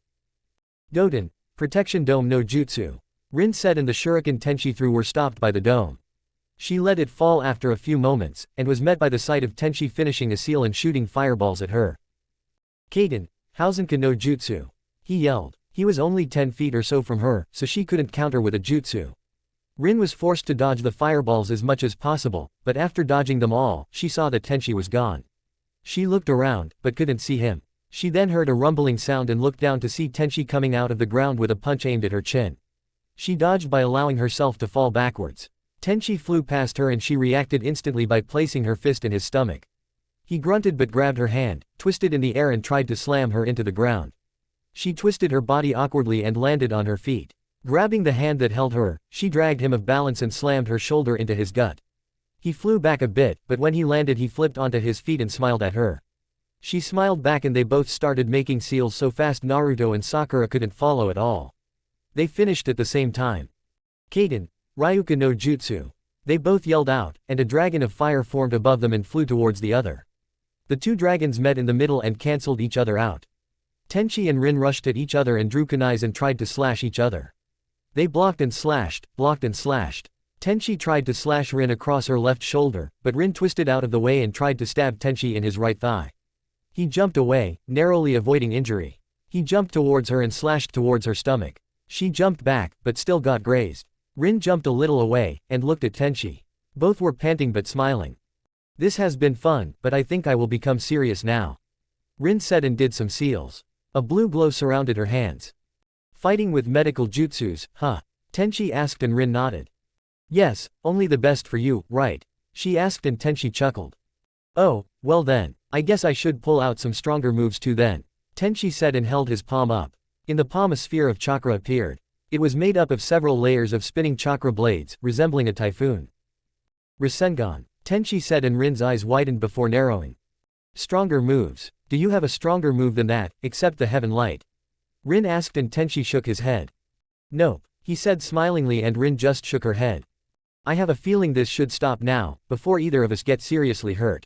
Doden, protection dome no jutsu. Rin said, and the shuriken Tenchi threw were stopped by the dome. She let it fall after a few moments, and was met by the sight of Tenchi finishing a seal and shooting fireballs at her. Kaden, Hausenka no jutsu. He yelled. He was only 10 feet or so from her, so she couldn't counter with a jutsu. Rin was forced to dodge the fireballs as much as possible, but after dodging them all, she saw that Tenchi was gone. She looked around, but couldn't see him. She then heard a rumbling sound and looked down to see Tenchi coming out of the ground with a punch aimed at her chin. She dodged by allowing herself to fall backwards. Tenchi flew past her and she reacted instantly by placing her fist in his stomach. He grunted but grabbed her hand, twisted in the air and tried to slam her into the ground. She twisted her body awkwardly and landed on her feet. Grabbing the hand that held her, she dragged him off balance and slammed her shoulder into his gut. He flew back a bit, but when he landed he flipped onto his feet and smiled at her. She smiled back and they both started making seals so fast Naruto and Sakura couldn't follow at all. They finished at the same time. Kaden, Ryuka no jutsu. They both yelled out, and a dragon of fire formed above them and flew towards the other. The two dragons met in the middle and cancelled each other out. Tenchi and Rin rushed at each other and drew kunais and tried to slash each other. They blocked and slashed, blocked and slashed. Tenchi tried to slash Rin across her left shoulder, but Rin twisted out of the way and tried to stab Tenchi in his right thigh. He jumped away, narrowly avoiding injury. He jumped towards her and slashed towards her stomach. She jumped back, but still got grazed. Rin jumped a little away, and looked at Tenchi. Both were panting but smiling. This has been fun, but I think I will become serious now. Rin said and did some seals. A blue glow surrounded her hands. Fighting with medical jutsus, huh? Tenchi asked and Rin nodded. Yes, only the best for you, right? She asked and Tenchi chuckled. Oh, well then, I guess I should pull out some stronger moves too then. Tenchi said and held his palm up. In the palm a sphere of chakra appeared. It was made up of several layers of spinning chakra blades, resembling a typhoon. Rasengan, Tenchi said and Rin's eyes widened before narrowing. Stronger moves. Do you have a stronger move than that, except the heaven light? Rin asked and Tenchi shook his head. Nope, he said smilingly and Rin just shook her head. I have a feeling this should stop now, before either of us get seriously hurt.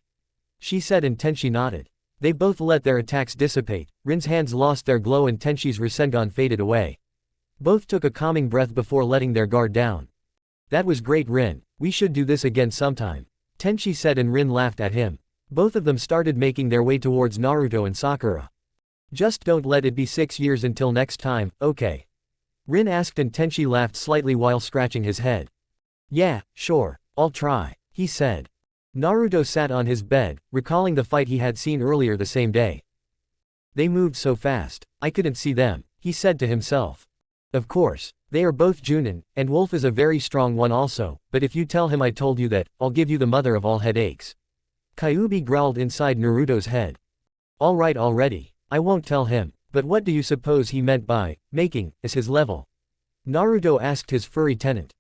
She said and Tenchi nodded. They both let their attacks dissipate. Rin's hands lost their glow and Tenchi's Rasengan faded away. Both took a calming breath before letting their guard down. That was great, Rin. We should do this again sometime. Tenchi said and Rin laughed at him. Both of them started making their way towards Naruto and Sakura. Just don't let it be 6 years until next time, okay? Rin asked and Tenchi laughed slightly while scratching his head. Yeah, sure, I'll try, he said. Naruto sat on his bed, recalling the fight he had seen earlier the same day. They moved so fast, I couldn't see them, he said to himself. Of course, they are both Junin, and Wolf is a very strong one also, but if you tell him I told you that, I'll give you the mother of all headaches. Kyuubi growled inside Naruto's head. Alright already, I won't tell him, but what do you suppose he meant by, making, is his level? Naruto asked his furry tenant.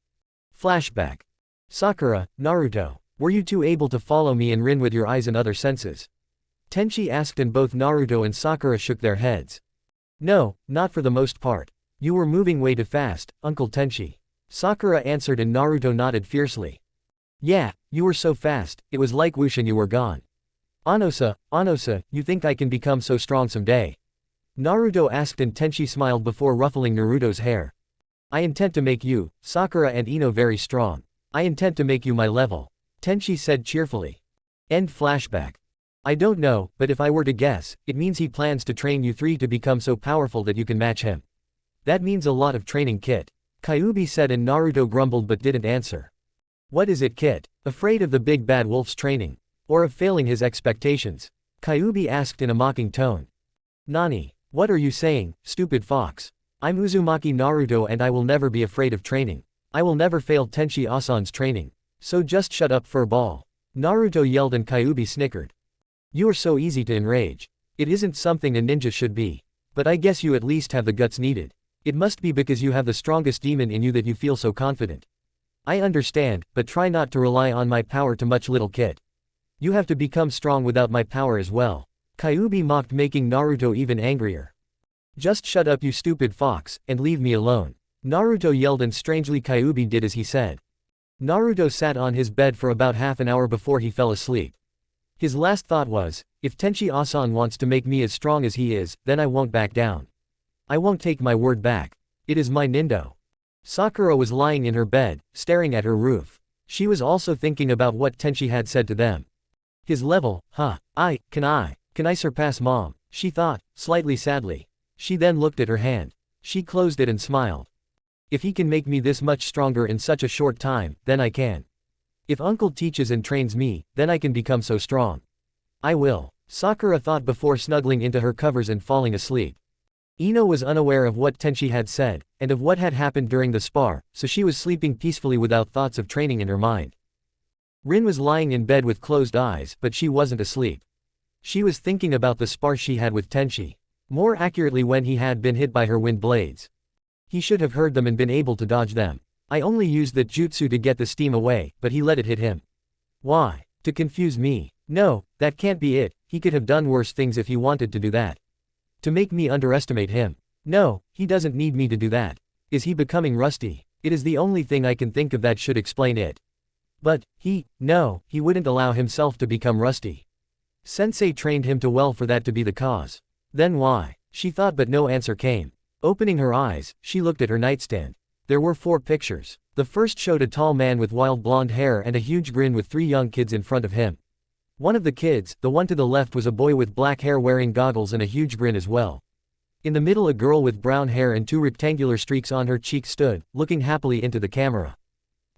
Flashback. Sakura, Naruto, were you two able to follow me and Rin with your eyes and other senses? Tenchi asked and both Naruto and Sakura shook their heads. No, not for the most part. You were moving way too fast, Uncle Tenchi. Sakura answered and Naruto nodded fiercely. Yeah, you were so fast, it was like whoosh and you were gone. Anosa, you think I can become so strong someday? Naruto asked and Tenchi smiled before ruffling Naruto's hair. I intend to make you, Sakura and Ino very strong. I intend to make you my level, Tenchi said cheerfully. End flashback. I don't know, but if I were to guess, it means he plans to train you three to become so powerful that you can match him. That means a lot of training, Kit. Kyuubi said and Naruto grumbled but didn't answer. What is it, Kit? Afraid of the big bad wolf's training? Or of failing his expectations? Kyuubi asked in a mocking tone. Nani? What are you saying, stupid fox? I'm Uzumaki Naruto and I will never be afraid of training. I will never fail Tenchi Asan's training. So just shut up, furball. Naruto yelled and Kyuubi snickered. You are so easy to enrage. It isn't something a ninja should be. But I guess you at least have the guts needed. It must be because you have the strongest demon in you that you feel so confident. I understand, but try not to rely on my power too much, little kid. You have to become strong without my power as well. Kyuubi mocked, making Naruto even angrier. Just shut up, you stupid fox, and leave me alone. Naruto yelled and strangely Kyuubi did as he said. Naruto sat on his bed for about half an hour before he fell asleep. His last thought was, if Tenchi Asan wants to make me as strong as he is, then I won't back down. I won't take my word back. It is my Nindo. Sakura was lying in her bed, staring at her roof. She was also thinking about what Tenchi had said to them. His level, huh? Can I surpass Mom? She thought, slightly sadly. She then looked at her hand. She closed it and smiled. If he can make me this much stronger in such a short time, then I can. If Uncle teaches and trains me, then I can become so strong. I will, Sakura thought before snuggling into her covers and falling asleep. Ino was unaware of what Tenchi had said, and of what had happened during the spar, so she was sleeping peacefully without thoughts of training in her mind. Rin was lying in bed with closed eyes, but she wasn't asleep. She was thinking about the spar she had with Tenchi. More accurately, when he had been hit by her wind blades. He should have heard them and been able to dodge them. I only used that jutsu to get the steam away, but he let it hit him. Why? To confuse me. No, that can't be it. He could have done worse things if he wanted to do that. To make me underestimate him. No, he doesn't need me to do that. Is he becoming rusty? It is the only thing I can think of that should explain it. But, no, he wouldn't allow himself to become rusty. Sensei trained him too well for that to be the cause. Then why? She thought, but no answer came. Opening her eyes, she looked at her nightstand. There were 4 pictures. The first showed a tall man with wild blonde hair and a huge grin with 3 young kids in front of him. One of the kids, the one to the left, was a boy with black hair wearing goggles and a huge grin as well. In the middle, a girl with brown hair and 2 rectangular streaks on her cheeks stood, looking happily into the camera.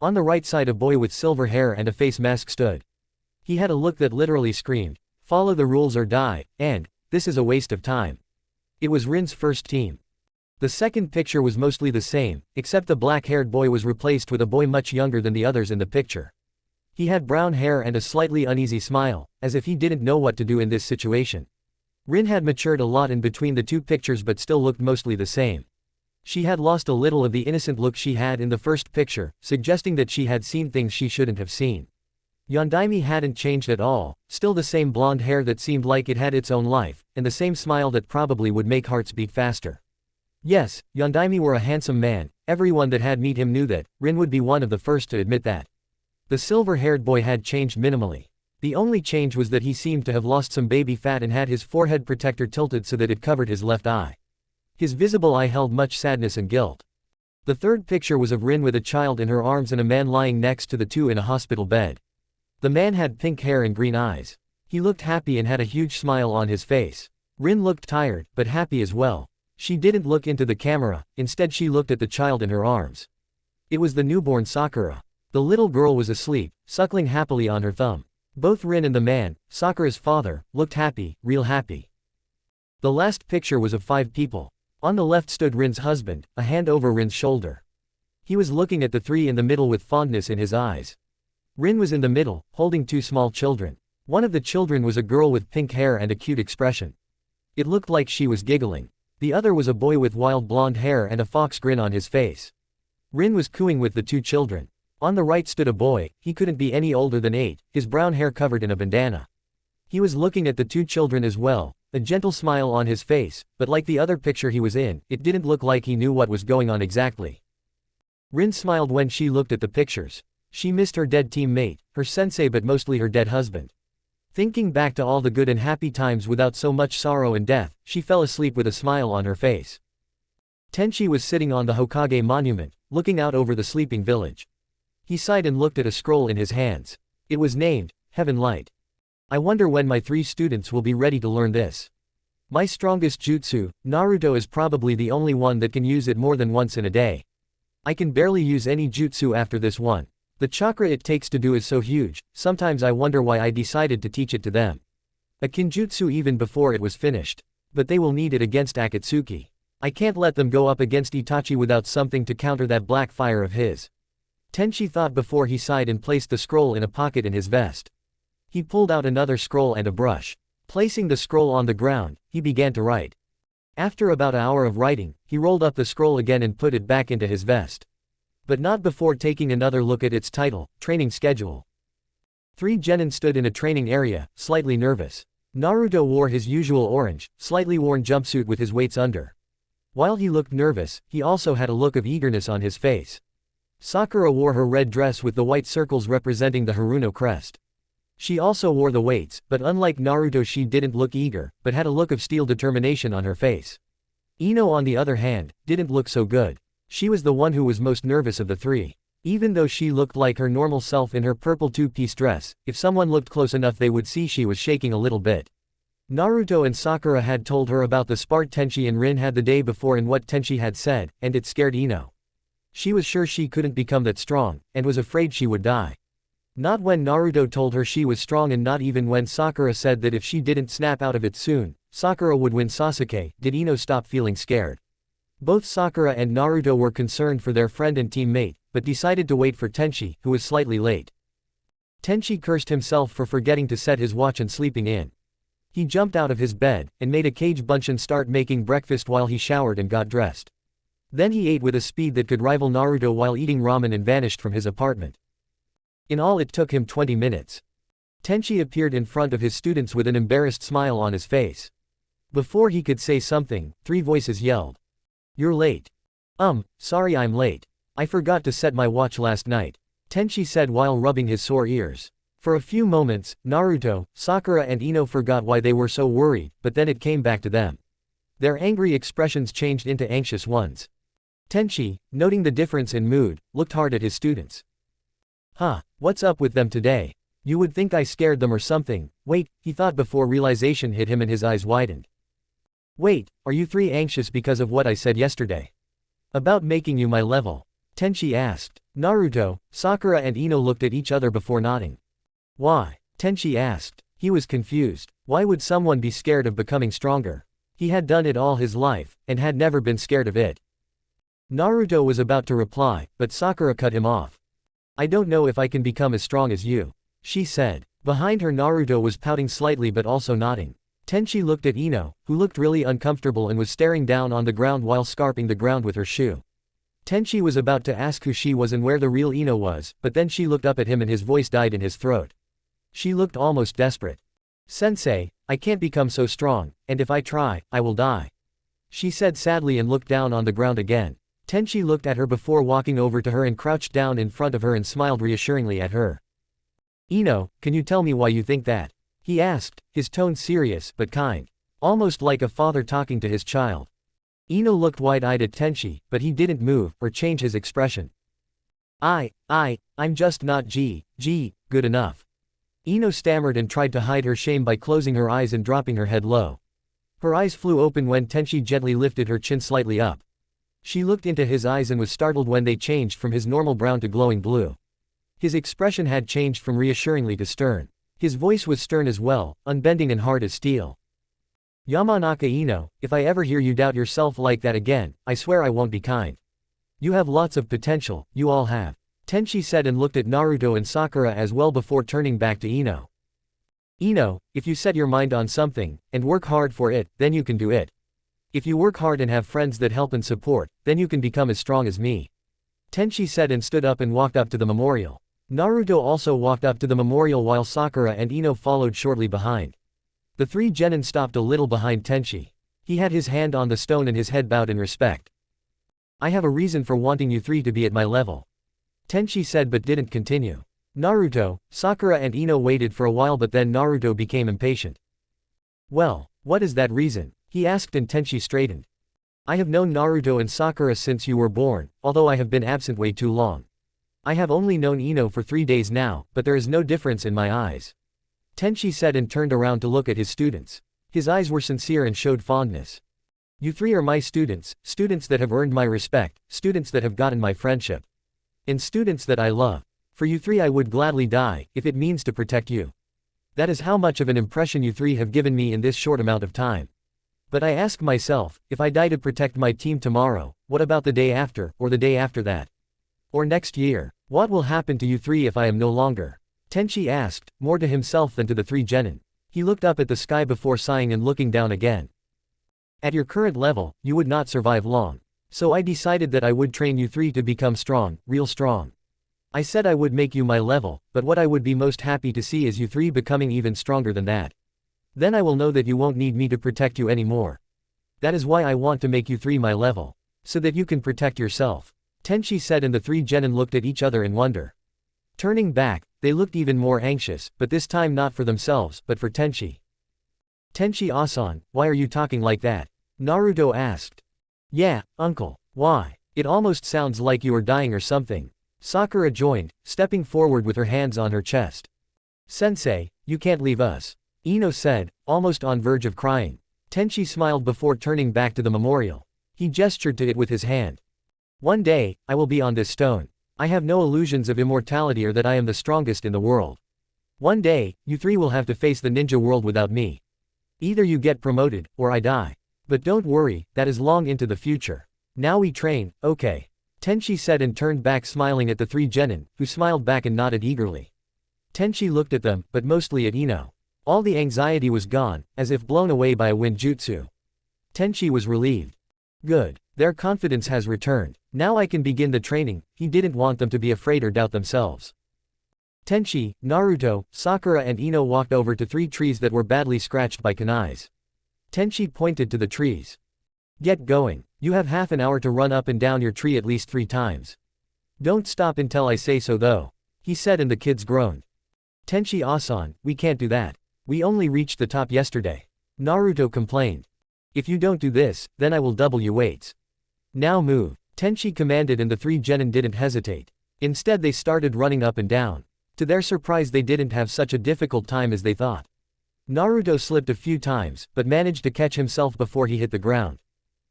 On the right side, a boy with silver hair and a face mask stood. He had a look that literally screamed, "Follow the rules or die," and, "This is a waste of time." It was Rin's first team. The second picture was mostly the same, except the black-haired boy was replaced with a boy much younger than the others in the picture. He had brown hair and a slightly uneasy smile, as if he didn't know what to do in this situation. Rin had matured a lot in between the 2 pictures but still looked mostly the same. She had lost a little of the innocent look she had in the first picture, suggesting that she had seen things she shouldn't have seen. Yondaime hadn't changed at all, still the same blonde hair that seemed like it had its own life, and the same smile that probably would make hearts beat faster. Yes, Yondaime were a handsome man. Everyone that had met him knew that. Rin would be one of the first to admit that. The silver-haired boy had changed minimally. The only change was that he seemed to have lost some baby fat and had his forehead protector tilted so that it covered his left eye. His visible eye held much sadness and guilt. The third picture was of Rin with a child in her arms and a man lying next to the 2 in a hospital bed. The man had pink hair and green eyes. He looked happy and had a huge smile on his face. Rin looked tired, but happy as well. She didn't look into the camera, instead she looked at the child in her arms. It was the newborn Sakura. The little girl was asleep, suckling happily on her thumb. Both Rin and the man, Sakura's father, looked happy, real happy. The last picture was of 5 people. On the left stood Rin's husband, a hand over Rin's shoulder. He was looking at the 3 in the middle with fondness in his eyes. Rin was in the middle, holding 2 small children. One of the children was a girl with pink hair and a cute expression. It looked like she was giggling. The other was a boy with wild blonde hair and a fox grin on his face. Rin was cooing with the 2 children. On the right stood a boy, he couldn't be any older than 8, his brown hair covered in a bandana. He was looking at the 2 children as well, a gentle smile on his face, but like the other picture he was in, it didn't look like he knew what was going on exactly. Rin smiled when she looked at the pictures. She missed her dead teammate, her sensei, but mostly her dead husband. Thinking back to all the good and happy times without so much sorrow and death, she fell asleep with a smile on her face. Tenchi was sitting on the Hokage monument, looking out over the sleeping village. He sighed and looked at a scroll in his hands. It was named, Heaven Light. I wonder when my 3 students will be ready to learn this. My strongest jutsu, Naruto, is probably the only one that can use it more than once in a day. I can barely use any jutsu after this one. The chakra it takes to do is so huge, sometimes I wonder why I decided to teach it to them. A kinjutsu even before it was finished. But they will need it against Akatsuki. I can't let them go up against Itachi without something to counter that black fire of his. Tenchi thought before he sighed and placed the scroll in a pocket in his vest. He pulled out another scroll and a brush. Placing the scroll on the ground, he began to write. After about an hour of writing, he rolled up the scroll again and put it back into his vest. But not before taking another look at its title, Training Schedule. 3 genin stood in a training area, slightly nervous. Naruto wore his usual orange, slightly worn jumpsuit with his weights under. While he looked nervous, he also had a look of eagerness on his face. Sakura wore her red dress with the white circles representing the Haruno crest. She also wore the weights, but unlike Naruto she didn't look eager, but had a look of steel determination on her face. Ino on the other hand, didn't look so good. She was the one who was most nervous of the 3. Even though she looked like her normal self in her purple 2-piece dress, if someone looked close enough they would see she was shaking a little bit. Naruto and Sakura had told her about the spart Tenchi and Rin had the day before and what Tenchi had said, and it scared Ino. She was sure she couldn't become that strong, and was afraid she would die. Not when Naruto told her she was strong, and not even when Sakura said that if she didn't snap out of it soon, Sakura would win Sasuke, did Ino stop feeling scared. Both Sakura and Naruto were concerned for their friend and teammate, but decided to wait for Tenchi, who was slightly late. Tenchi cursed himself for forgetting to set his watch and sleeping in. He jumped out of his bed, and made a cage bunch and start making breakfast while he showered and got dressed. Then he ate with a speed that could rival Naruto while eating ramen and vanished from his apartment. In all it took him 20 minutes. Tenchi appeared in front of his students with an embarrassed smile on his face. Before he could say something, 3 voices yelled. You're late. Sorry I'm late. I forgot to set my watch last night, Tenchi said while rubbing his sore ears. For a few moments, Naruto, Sakura and Ino forgot why they were so worried, but then it came back to them. Their angry expressions changed into anxious ones. Tenchi, noting the difference in mood, looked hard at his students. What's up with them today? You would think I scared them or something. Wait, he thought before realization hit him and his eyes widened. Wait, are you 3 anxious because of what I said yesterday? About making you my level? Tenchi asked. Naruto, Sakura and Ino looked at each other before nodding. Why? Tenchi asked. He was confused. Why would someone be scared of becoming stronger? He had done it all his life, and had never been scared of it. Naruto was about to reply, but Sakura cut him off. I don't know if I can become as strong as you, she said. Behind her Naruto was pouting slightly but also nodding. Tenchi looked at Ino, who looked really uncomfortable and was staring down on the ground while scarping the ground with her shoe. Tenchi was about to ask who she was and where the real Ino was, but then she looked up at him and his voice died in his throat. She looked almost desperate. Sensei, I can't become so strong, and if I try, I will die, she said sadly and looked down on the ground again. Tenchi looked at her before walking over to her and crouched down in front of her and smiled reassuringly at her. Ino, can you tell me why you think that? He asked, his tone serious but kind. Almost like a father talking to his child. Ino looked wide-eyed at Tenchi, but he didn't move or change his expression. I'm just not good enough. Ino stammered and tried to hide her shame by closing her eyes and dropping her head low. Her eyes flew open when Tenchi gently lifted her chin slightly up. She looked into his eyes and was startled when they changed from his normal brown to glowing blue. His expression had changed from reassuringly to stern. His voice was stern as well, unbending and hard as steel. Yamanaka Ino, if I ever hear you doubt yourself like that again, I swear I won't be kind. You have lots of potential, you all have. Tenchi said and looked at Naruto and Sakura as well before turning back to Ino. Ino, if you set your mind on something, and work hard for it, then you can do it. If you work hard and have friends that help and support, then you can become as strong as me. Tenchi said and stood up and walked up to the memorial. Naruto also walked up to the memorial while Sakura and Ino followed shortly behind. The three genin stopped a little behind Tenchi. He had his hand on the stone and his head bowed in respect. I have a reason for wanting you three to be at my level. Tenchi said but didn't continue. Naruto, Sakura and Ino waited for a while but then Naruto became impatient. Well, what is that reason? He asked and Tenchi straightened. I have known Naruto and Sakura since you were born, although I have been absent way too long. I have only known Ino for 3 days now, but there is no difference in my eyes. Tenchi said and turned around to look at his students. His eyes were sincere and showed fondness. You three are my students, students that have earned my respect, students that have gotten my friendship. And students that I love. For you three I would gladly die, if it means to protect you. That is how much of an impression you three have given me in this short amount of time. But I ask myself, if I die to protect my team tomorrow, what about the day after, or the day after that? Or next year? What will happen to you three if I am no longer? Tenchi asked, more to himself than to the three genin. He looked up at the sky before sighing and looking down again. At your current level, you would not survive long. So I decided that I would train you three to become strong, real strong. I said I would make you my level, but what I would be most happy to see is you three becoming even stronger than that. Then I will know that you won't need me to protect you anymore. That is why I want to make you three my level. So that you can protect yourself. Tenchi said and the three genin looked at each other in wonder. Turning back, they looked even more anxious, but this time not for themselves, but for Tenchi. Tenchi-san, why are you talking like that? Naruto asked. Yeah, uncle. Why? It almost sounds like you are dying or something. Sakura joined, stepping forward with her hands on her chest. Sensei, you can't leave us. Ino said, almost on verge of crying. Tenchi smiled before turning back to the memorial. He gestured to it with his hand. One day, I will be on this stone. I have no illusions of immortality or that I am the strongest in the world. One day, you three will have to face the ninja world without me. Either you get promoted, or I die. But don't worry, that is long into the future. Now we train, okay. Tenchi said and turned back smiling at the three genin, who smiled back and nodded eagerly. Tenchi looked at them, but mostly at Ino. All the anxiety was gone, as if blown away by a wind jutsu. Tenchi was relieved. Good. Their confidence has returned. Now I can begin the training. He didn't want them to be afraid or doubt themselves. Tenchi, Naruto, Sakura and Ino walked over to 3 trees that were badly scratched by kunais. Tenchi pointed to the trees. Get going. You have half an hour to run up and down your tree at least 3 times. Don't stop until I say so though. He said and the kids groaned. Tenchi-san, we can't do that. We only reached the top yesterday. Naruto complained. If you don't do this, then I will double your weights. Now move. Tenchi commanded and the 3 genin didn't hesitate. Instead they started running up and down. To their surprise they didn't have such a difficult time as they thought. Naruto slipped a few times, but managed to catch himself before he hit the ground.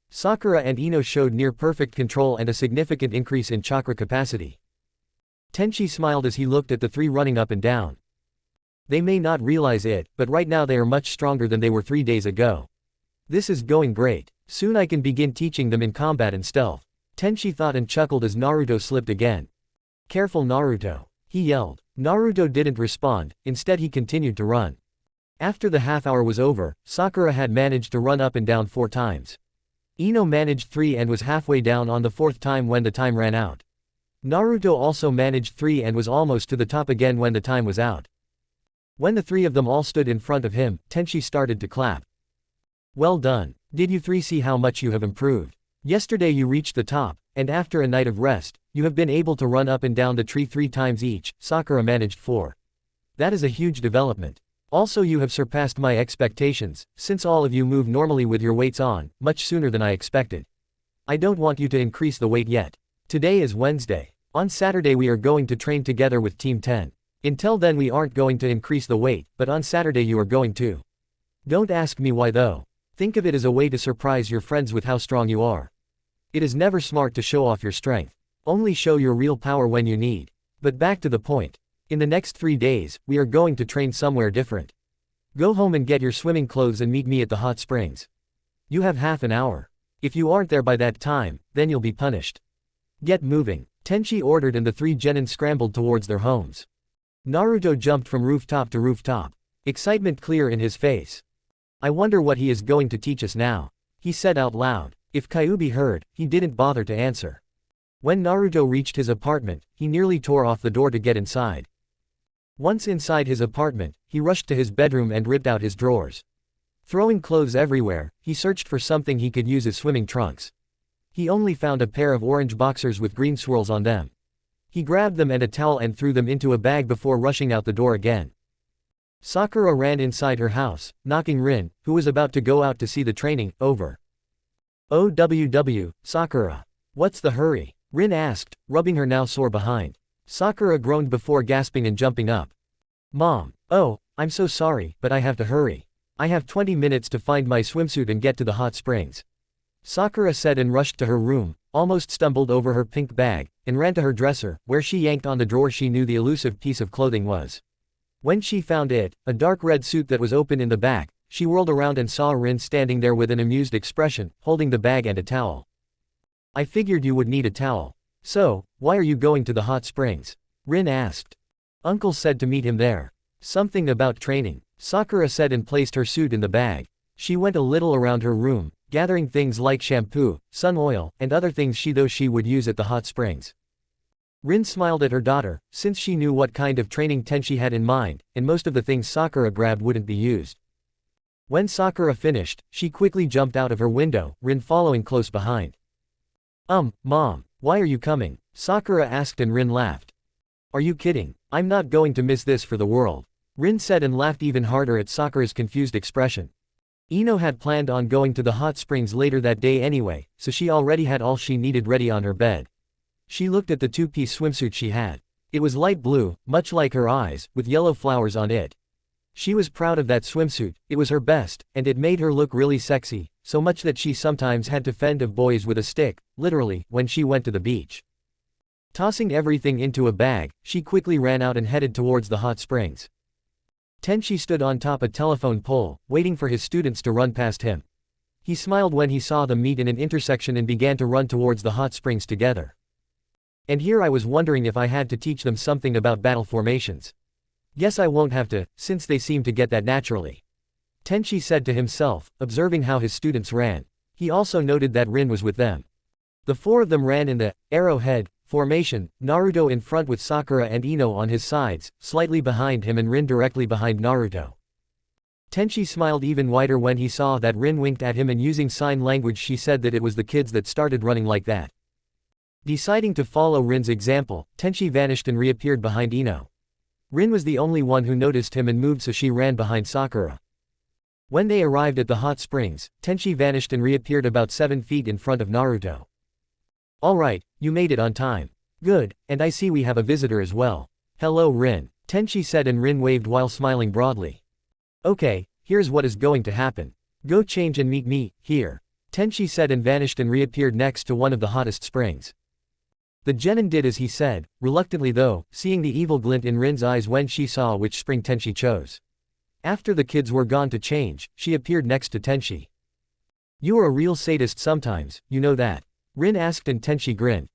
Sakura and Ino showed near-perfect control and a significant increase in chakra capacity. Tenchi smiled as he looked at the 3 running up and down. They may not realize it, but right now they are much stronger than they were 3 days ago. This is going great. Soon I can begin teaching them in combat and stealth. Tenchi thought and chuckled as Naruto slipped again. Careful Naruto. He yelled. Naruto didn't respond, instead he continued to run. After the half hour was over, Sakura had managed to run up and down 4 times. Ino managed 3 and was halfway down on the 4th time when the time ran out. Naruto also managed 3 and was almost to the top again when the time was out. When the 3 of them all stood in front of him, Tenchi started to clap. Well done. Did you 3 see how much you have improved? Yesterday you reached the top, and after a night of rest, you have been able to run up and down the tree 3 times each. Sakura managed 4. That is a huge development. Also you have surpassed my expectations, since all of you move normally with your weights on, much sooner than I expected. I don't want you to increase the weight yet. Today is Wednesday. On Saturday we are going to train together with Team 10. Until then we aren't going to increase the weight, but on Saturday you are going to. Don't ask me why though. Think of it as a way to surprise your friends with how strong you are. It is never smart to show off your strength. Only show your real power when you need. But back to the point. In the next 3 days, we are going to train somewhere different. Go home and get your swimming clothes and meet me at the hot springs. You have half an hour. If you aren't there by that time, then you'll be punished. Get moving, Tenchi ordered, and the 3 genin scrambled towards their homes. Naruto jumped from rooftop to rooftop, excitement clear in his face. I wonder what he is going to teach us now, he said out loud. If Kyuubi heard, he didn't bother to answer. When Naruto reached his apartment, he nearly tore off the door to get inside. Once inside his apartment, he rushed to his bedroom and ripped out his drawers. Throwing clothes everywhere, he searched for something he could use as swimming trunks. He only found a pair of orange boxers with green swirls on them. He grabbed them and a towel and threw them into a bag before rushing out the door again. Sakura ran inside her house, knocking Rin, who was about to go out to see the training, over. OWW, Sakura. What's the hurry? Rin asked, rubbing her now sore behind. Sakura groaned before gasping and jumping up. Mom, oh, I'm so sorry, but I have to hurry. I have 20 minutes to find my swimsuit and get to the hot springs. Sakura said and rushed to her room, almost stumbled over her pink bag, and ran to her dresser, where she yanked on the drawer she knew the elusive piece of clothing was. When she found it, a dark red suit that was open in the back, she whirled around and saw Rin standing there with an amused expression, holding the bag and a towel. I figured you would need a towel. So, why are you going to the hot springs? Rin asked. Uncle said to meet him there. Something about training, Sakura said and placed her suit in the bag. She went a little around her room, gathering things like shampoo, sun oil, and other things she would use at the hot springs. Rin smiled at her daughter, since she knew what kind of training Tenchi had in mind, and most of the things Sakura grabbed wouldn't be used. When Sakura finished, she quickly jumped out of her window, Rin following close behind. Mom, why are you coming? Sakura asked and Rin laughed. Are you kidding? I'm not going to miss this for the world. Rin said and laughed even harder at Sakura's confused expression. Ino had planned on going to the hot springs later that day anyway, so she already had all she needed ready on her bed. She looked at the 2-piece swimsuit she had. It was light blue, much like her eyes, with yellow flowers on it. She was proud of that swimsuit, it was her best, and it made her look really sexy, so much that she sometimes had to fend off boys with a stick, literally, when she went to the beach. Tossing everything into a bag, she quickly ran out and headed towards the hot springs. Tenchi stood on top a telephone pole, waiting for his students to run past him. He smiled when he saw them meet in an intersection and began to run towards the hot springs together. And here I was wondering if I had to teach them something about battle formations. Guess I won't have to, since they seem to get that naturally. Tenchi said to himself, observing how his students ran. He also noted that Rin was with them. The 4 of them ran in the arrowhead formation, Naruto in front with Sakura and Ino on his sides, slightly behind him and Rin directly behind Naruto. Tenchi smiled even wider when he saw that Rin winked at him, and using sign language she said that it was the kids that started running like that. Deciding to follow Rin's example, Tenchi vanished and reappeared behind Ino. Rin was the only one who noticed him and moved, so she ran behind Sakura. When they arrived at the hot springs, Tenchi vanished and reappeared about 7 feet in front of Naruto. Alright, you made it on time. Good, and I see we have a visitor as well. Hello Rin, Tenchi said and Rin waved while smiling broadly. Okay, here's what is going to happen. Go change and meet me, here. Tenchi said and vanished and reappeared next to one of the hottest springs. The genin did as he said, reluctantly though, seeing the evil glint in Rin's eyes when she saw which spring Tenchi chose. After the kids were gone to change, she appeared next to Tenchi. You are a real sadist sometimes, you know that. Rin asked and Tenchi grinned.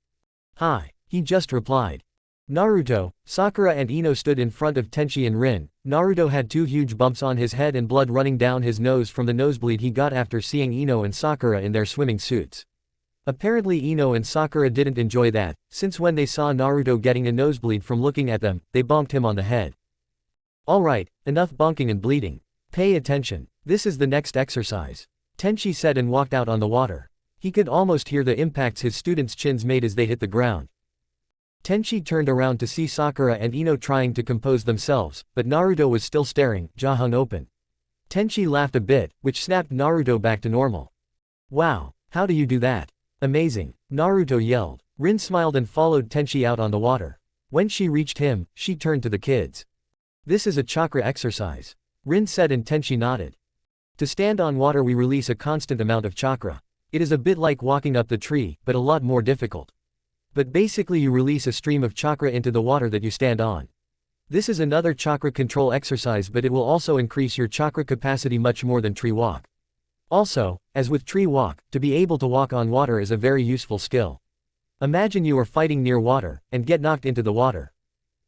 Hi, he just replied. Naruto, Sakura and Ino stood in front of Tenchi and Rin. Naruto had 2 huge bumps on his head and blood running down his nose from the nosebleed he got after seeing Ino and Sakura in their swimming suits. Apparently Ino and Sakura didn't enjoy that, since when they saw Naruto getting a nosebleed from looking at them, they bonked him on the head. Alright, enough bonking and bleeding. Pay attention, this is the next exercise. Tenchi said and walked out on the water. He could almost hear the impacts his students' chins made as they hit the ground. Tenchi turned around to see Sakura and Ino trying to compose themselves, but Naruto was still staring, jaw hung open. Tenchi laughed a bit, which snapped Naruto back to normal. Wow, how do you do that? Amazing, Naruto yelled. Rin smiled and followed Tenchi out on the water. When she reached him, she turned to the kids. This is a chakra exercise. Rin said and Tenchi nodded. To stand on water we release a constant amount of chakra. It is a bit like walking up the tree, but a lot more difficult. But basically you release a stream of chakra into the water that you stand on. This is another chakra control exercise, but it will also increase your chakra capacity much more than tree walk. Also, as with tree walk, to be able to walk on water is a very useful skill. Imagine you are fighting near water, and get knocked into the water.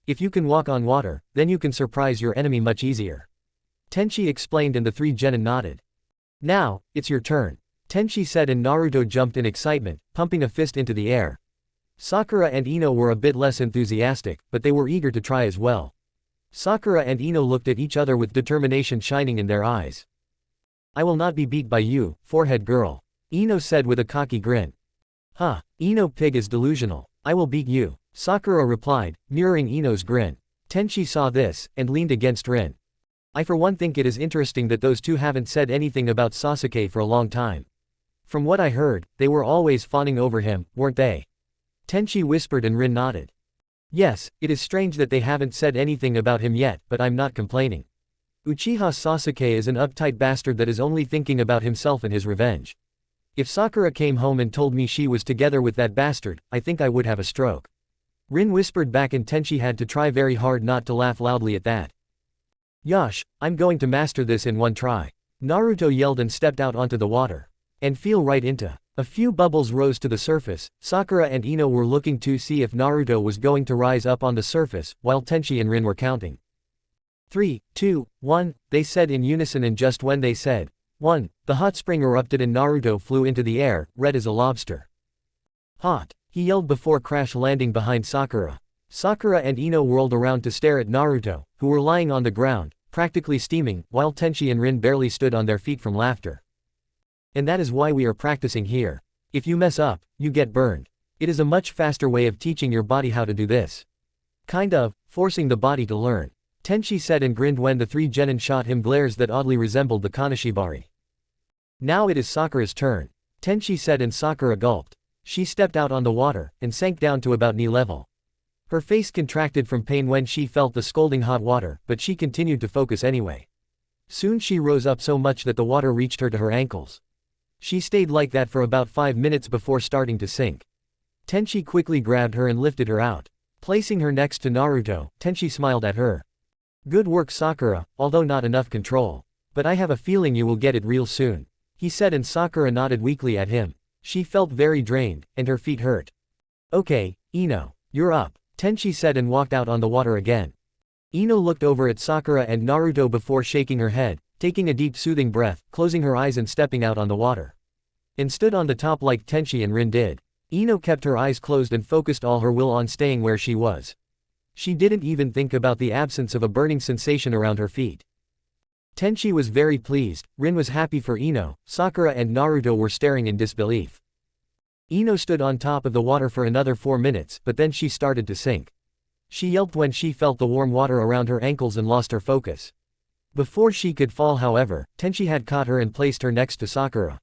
If you can walk on water, then you can surprise your enemy much easier. Tenchi explained and the three genin nodded. Now, it's your turn. Tenchi said and Naruto jumped in excitement, pumping a fist into the air. Sakura and Ino were a bit less enthusiastic, but they were eager to try as well. Sakura and Ino looked at each other with determination shining in their eyes. I will not be beat by you, forehead girl. Ino said with a cocky grin. Huh, Ino pig is delusional. I will beat you, Sakura replied, mirroring Ino's grin. Tenchi saw this, and leaned against Rin. I for one think it is interesting that those two haven't said anything about Sasuke for a long time. From what I heard, they were always fawning over him, weren't they? Tenchi whispered and Rin nodded. Yes, it is strange that they haven't said anything about him yet, but I'm not complaining. Uchiha Sasuke is an uptight bastard that is only thinking about himself and his revenge. If Sakura came home and told me she was together with that bastard, I think I would have a stroke. Rin whispered back and Tenchi had to try very hard not to laugh loudly at that. Yosh, I'm going to master this in one try. Naruto yelled and stepped out onto the water. And feel right into. A few bubbles rose to the surface. Sakura and Ino were looking to see if Naruto was going to rise up on the surface, while Tenchi and Rin were counting. 3, 2, 1, they said in unison, and just when they said 1, the hot spring erupted and Naruto flew into the air, red as a lobster. Hot, he yelled before crash landing behind Sakura. Sakura and Ino whirled around to stare at Naruto, who were lying on the ground, practically steaming, while Tenchi and Rin barely stood on their feet from laughter. And that is why we are practicing here. If you mess up, you get burned. It is a much faster way of teaching your body how to do this. Kind of, forcing the body to learn. Tenchi said and grinned when the three genin shot him glares that oddly resembled the kanashibari. Now it is Sakura's turn. Tenchi said and Sakura gulped. She stepped out on the water, and sank down to about knee level. Her face contracted from pain when she felt the scalding hot water, but she continued to focus anyway. Soon she rose up so much that the water reached her to her ankles. She stayed like that for about 5 minutes before starting to sink. Tenchi quickly grabbed her and lifted her out. Placing her next to Naruto, Tenchi smiled at her. Good work Sakura, although not enough control. But I have a feeling you will get it real soon. He said and Sakura nodded weakly at him. She felt very drained, and her feet hurt. Okay, Ino, you're up, Tenchi said and walked out on the water again. Ino looked over at Sakura and Naruto before shaking her head, taking a deep soothing breath, closing her eyes and stepping out on the water. And stood on the top like Tenchi and Rin did. Ino kept her eyes closed and focused all her will on staying where she was. She didn't even think about the absence of a burning sensation around her feet. Tenchi was very pleased, Rin was happy for Ino, Sakura and Naruto were staring in disbelief. Ino stood on top of the water for another 4 minutes, but then she started to sink. She yelped when she felt the warm water around her ankles and lost her focus. Before she could fall however, Tenchi had caught her and placed her next to Sakura.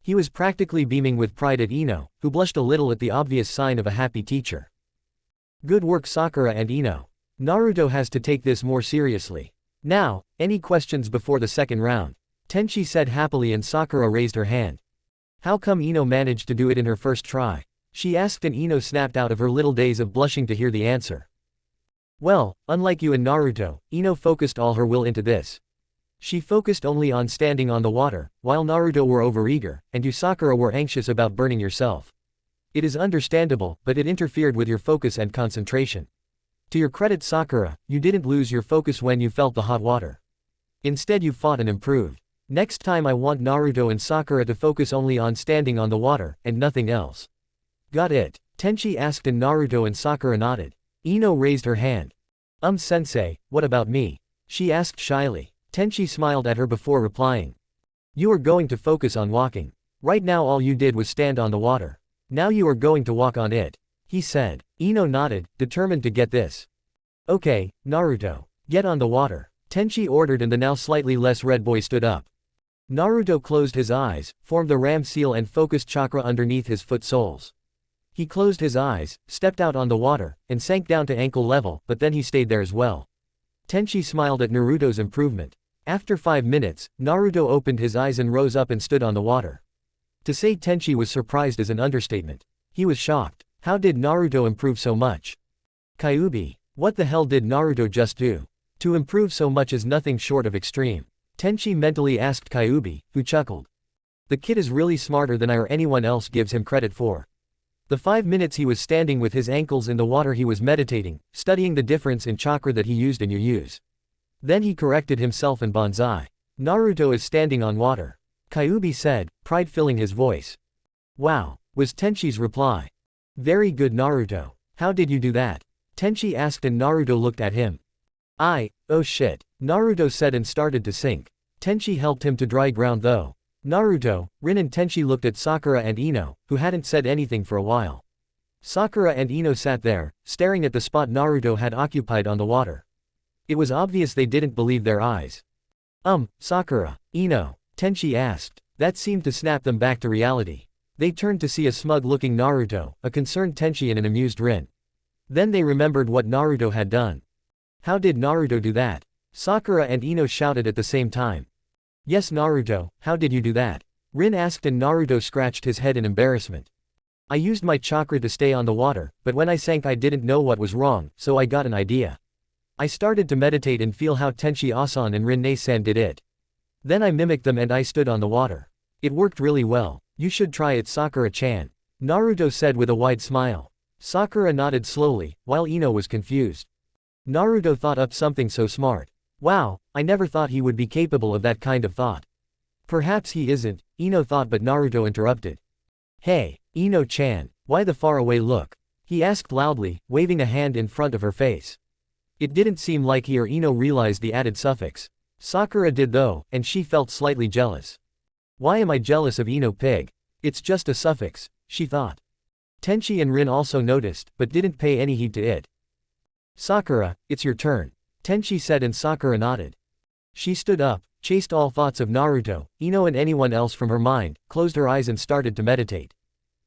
He was practically beaming with pride at Ino, who blushed a little at the obvious sign of a happy teacher. Good work Sakura and Ino. Naruto has to take this more seriously. Now, any questions before the second round? Tenchi said happily and Sakura raised her hand. How come Ino managed to do it in her first try? She asked and Ino snapped out of her little daze of blushing to hear the answer. Well, unlike you and Naruto, Ino focused all her will into this. She focused only on standing on the water, while Naruto were overeager, and you Sakura were anxious about burning yourself. It is understandable, but it interfered with your focus and concentration. To your credit Sakura, you didn't lose your focus when you felt the hot water. Instead you fought and improved. Next time I want Naruto and Sakura to focus only on standing on the water, and nothing else. Got it? Tenchi asked and Naruto and Sakura nodded. Ino raised her hand. Sensei, what about me? She asked shyly. Tenchi smiled at her before replying. You are going to focus on walking. Right now all you did was stand on the water. Now you are going to walk on it. He said. Ino nodded, determined to get this. Okay, Naruto. Get on the water. Tenchi ordered and the now slightly less red boy stood up. Naruto closed his eyes, formed the ram seal and focused chakra underneath his foot soles. He closed his eyes, stepped out on the water, and sank down to ankle level, but then he stayed there as well. Tenchi smiled at Naruto's improvement. After 5 minutes, Naruto opened his eyes and rose up and stood on the water. To say Tenchi was surprised is an understatement. He was shocked. How did Naruto improve so much? Kyuubi. What the hell did Naruto just do? To improve so much is nothing short of extreme. Tenchi mentally asked Kyuubi, who chuckled. The kid is really smarter than I or anyone else gives him credit for. The 5 minutes he was standing with his ankles in the water he was meditating, studying the difference in chakra that he used and you use. Then he corrected himself and bonsai. Naruto is standing on water. Kyuubi said, pride filling his voice. Wow, was Tenchi's reply. Very good Naruto. How did you do that? Tenchi asked and Naruto looked at him. Oh shit, Naruto said and started to sink. Tenchi helped him to dry ground though. Naruto, Rin and Tenchi looked at Sakura and Ino, who hadn't said anything for a while. Sakura and Ino sat there, staring at the spot Naruto had occupied on the water. It was obvious they didn't believe their eyes. Sakura, Ino, Tenchi asked. That seemed to snap them back to reality. They turned to see a smug-looking Naruto, a concerned Tenchi and an amused Rin. Then they remembered what Naruto had done. How did Naruto do that? Sakura and Ino shouted at the same time. Yes Naruto, how did you do that? Rin asked and Naruto scratched his head in embarrassment. I used my chakra to stay on the water, but when I sank I didn't know what was wrong, so I got an idea. I started to meditate and feel how Tenchi-asan and Rin-ne-san did it. Then I mimicked them and I stood on the water. It worked really well. You should try it Sakura-chan. Naruto said with a wide smile. Sakura nodded slowly, while Ino was confused. Naruto thought up something so smart. Wow, I never thought he would be capable of that kind of thought. Perhaps he isn't, Ino thought but Naruto interrupted. Hey, Ino-chan, why the faraway look? He asked loudly, waving a hand in front of her face. It didn't seem like he or Ino realized the added suffix. Sakura did though, and she felt slightly jealous. Why am I jealous of Ino pig? It's just a suffix, she thought. Tenchi and Rin also noticed, but didn't pay any heed to it. Sakura, it's your turn. Tenchi said and Sakura nodded. She stood up, chased all thoughts of Naruto, Ino and anyone else from her mind, closed her eyes and started to meditate.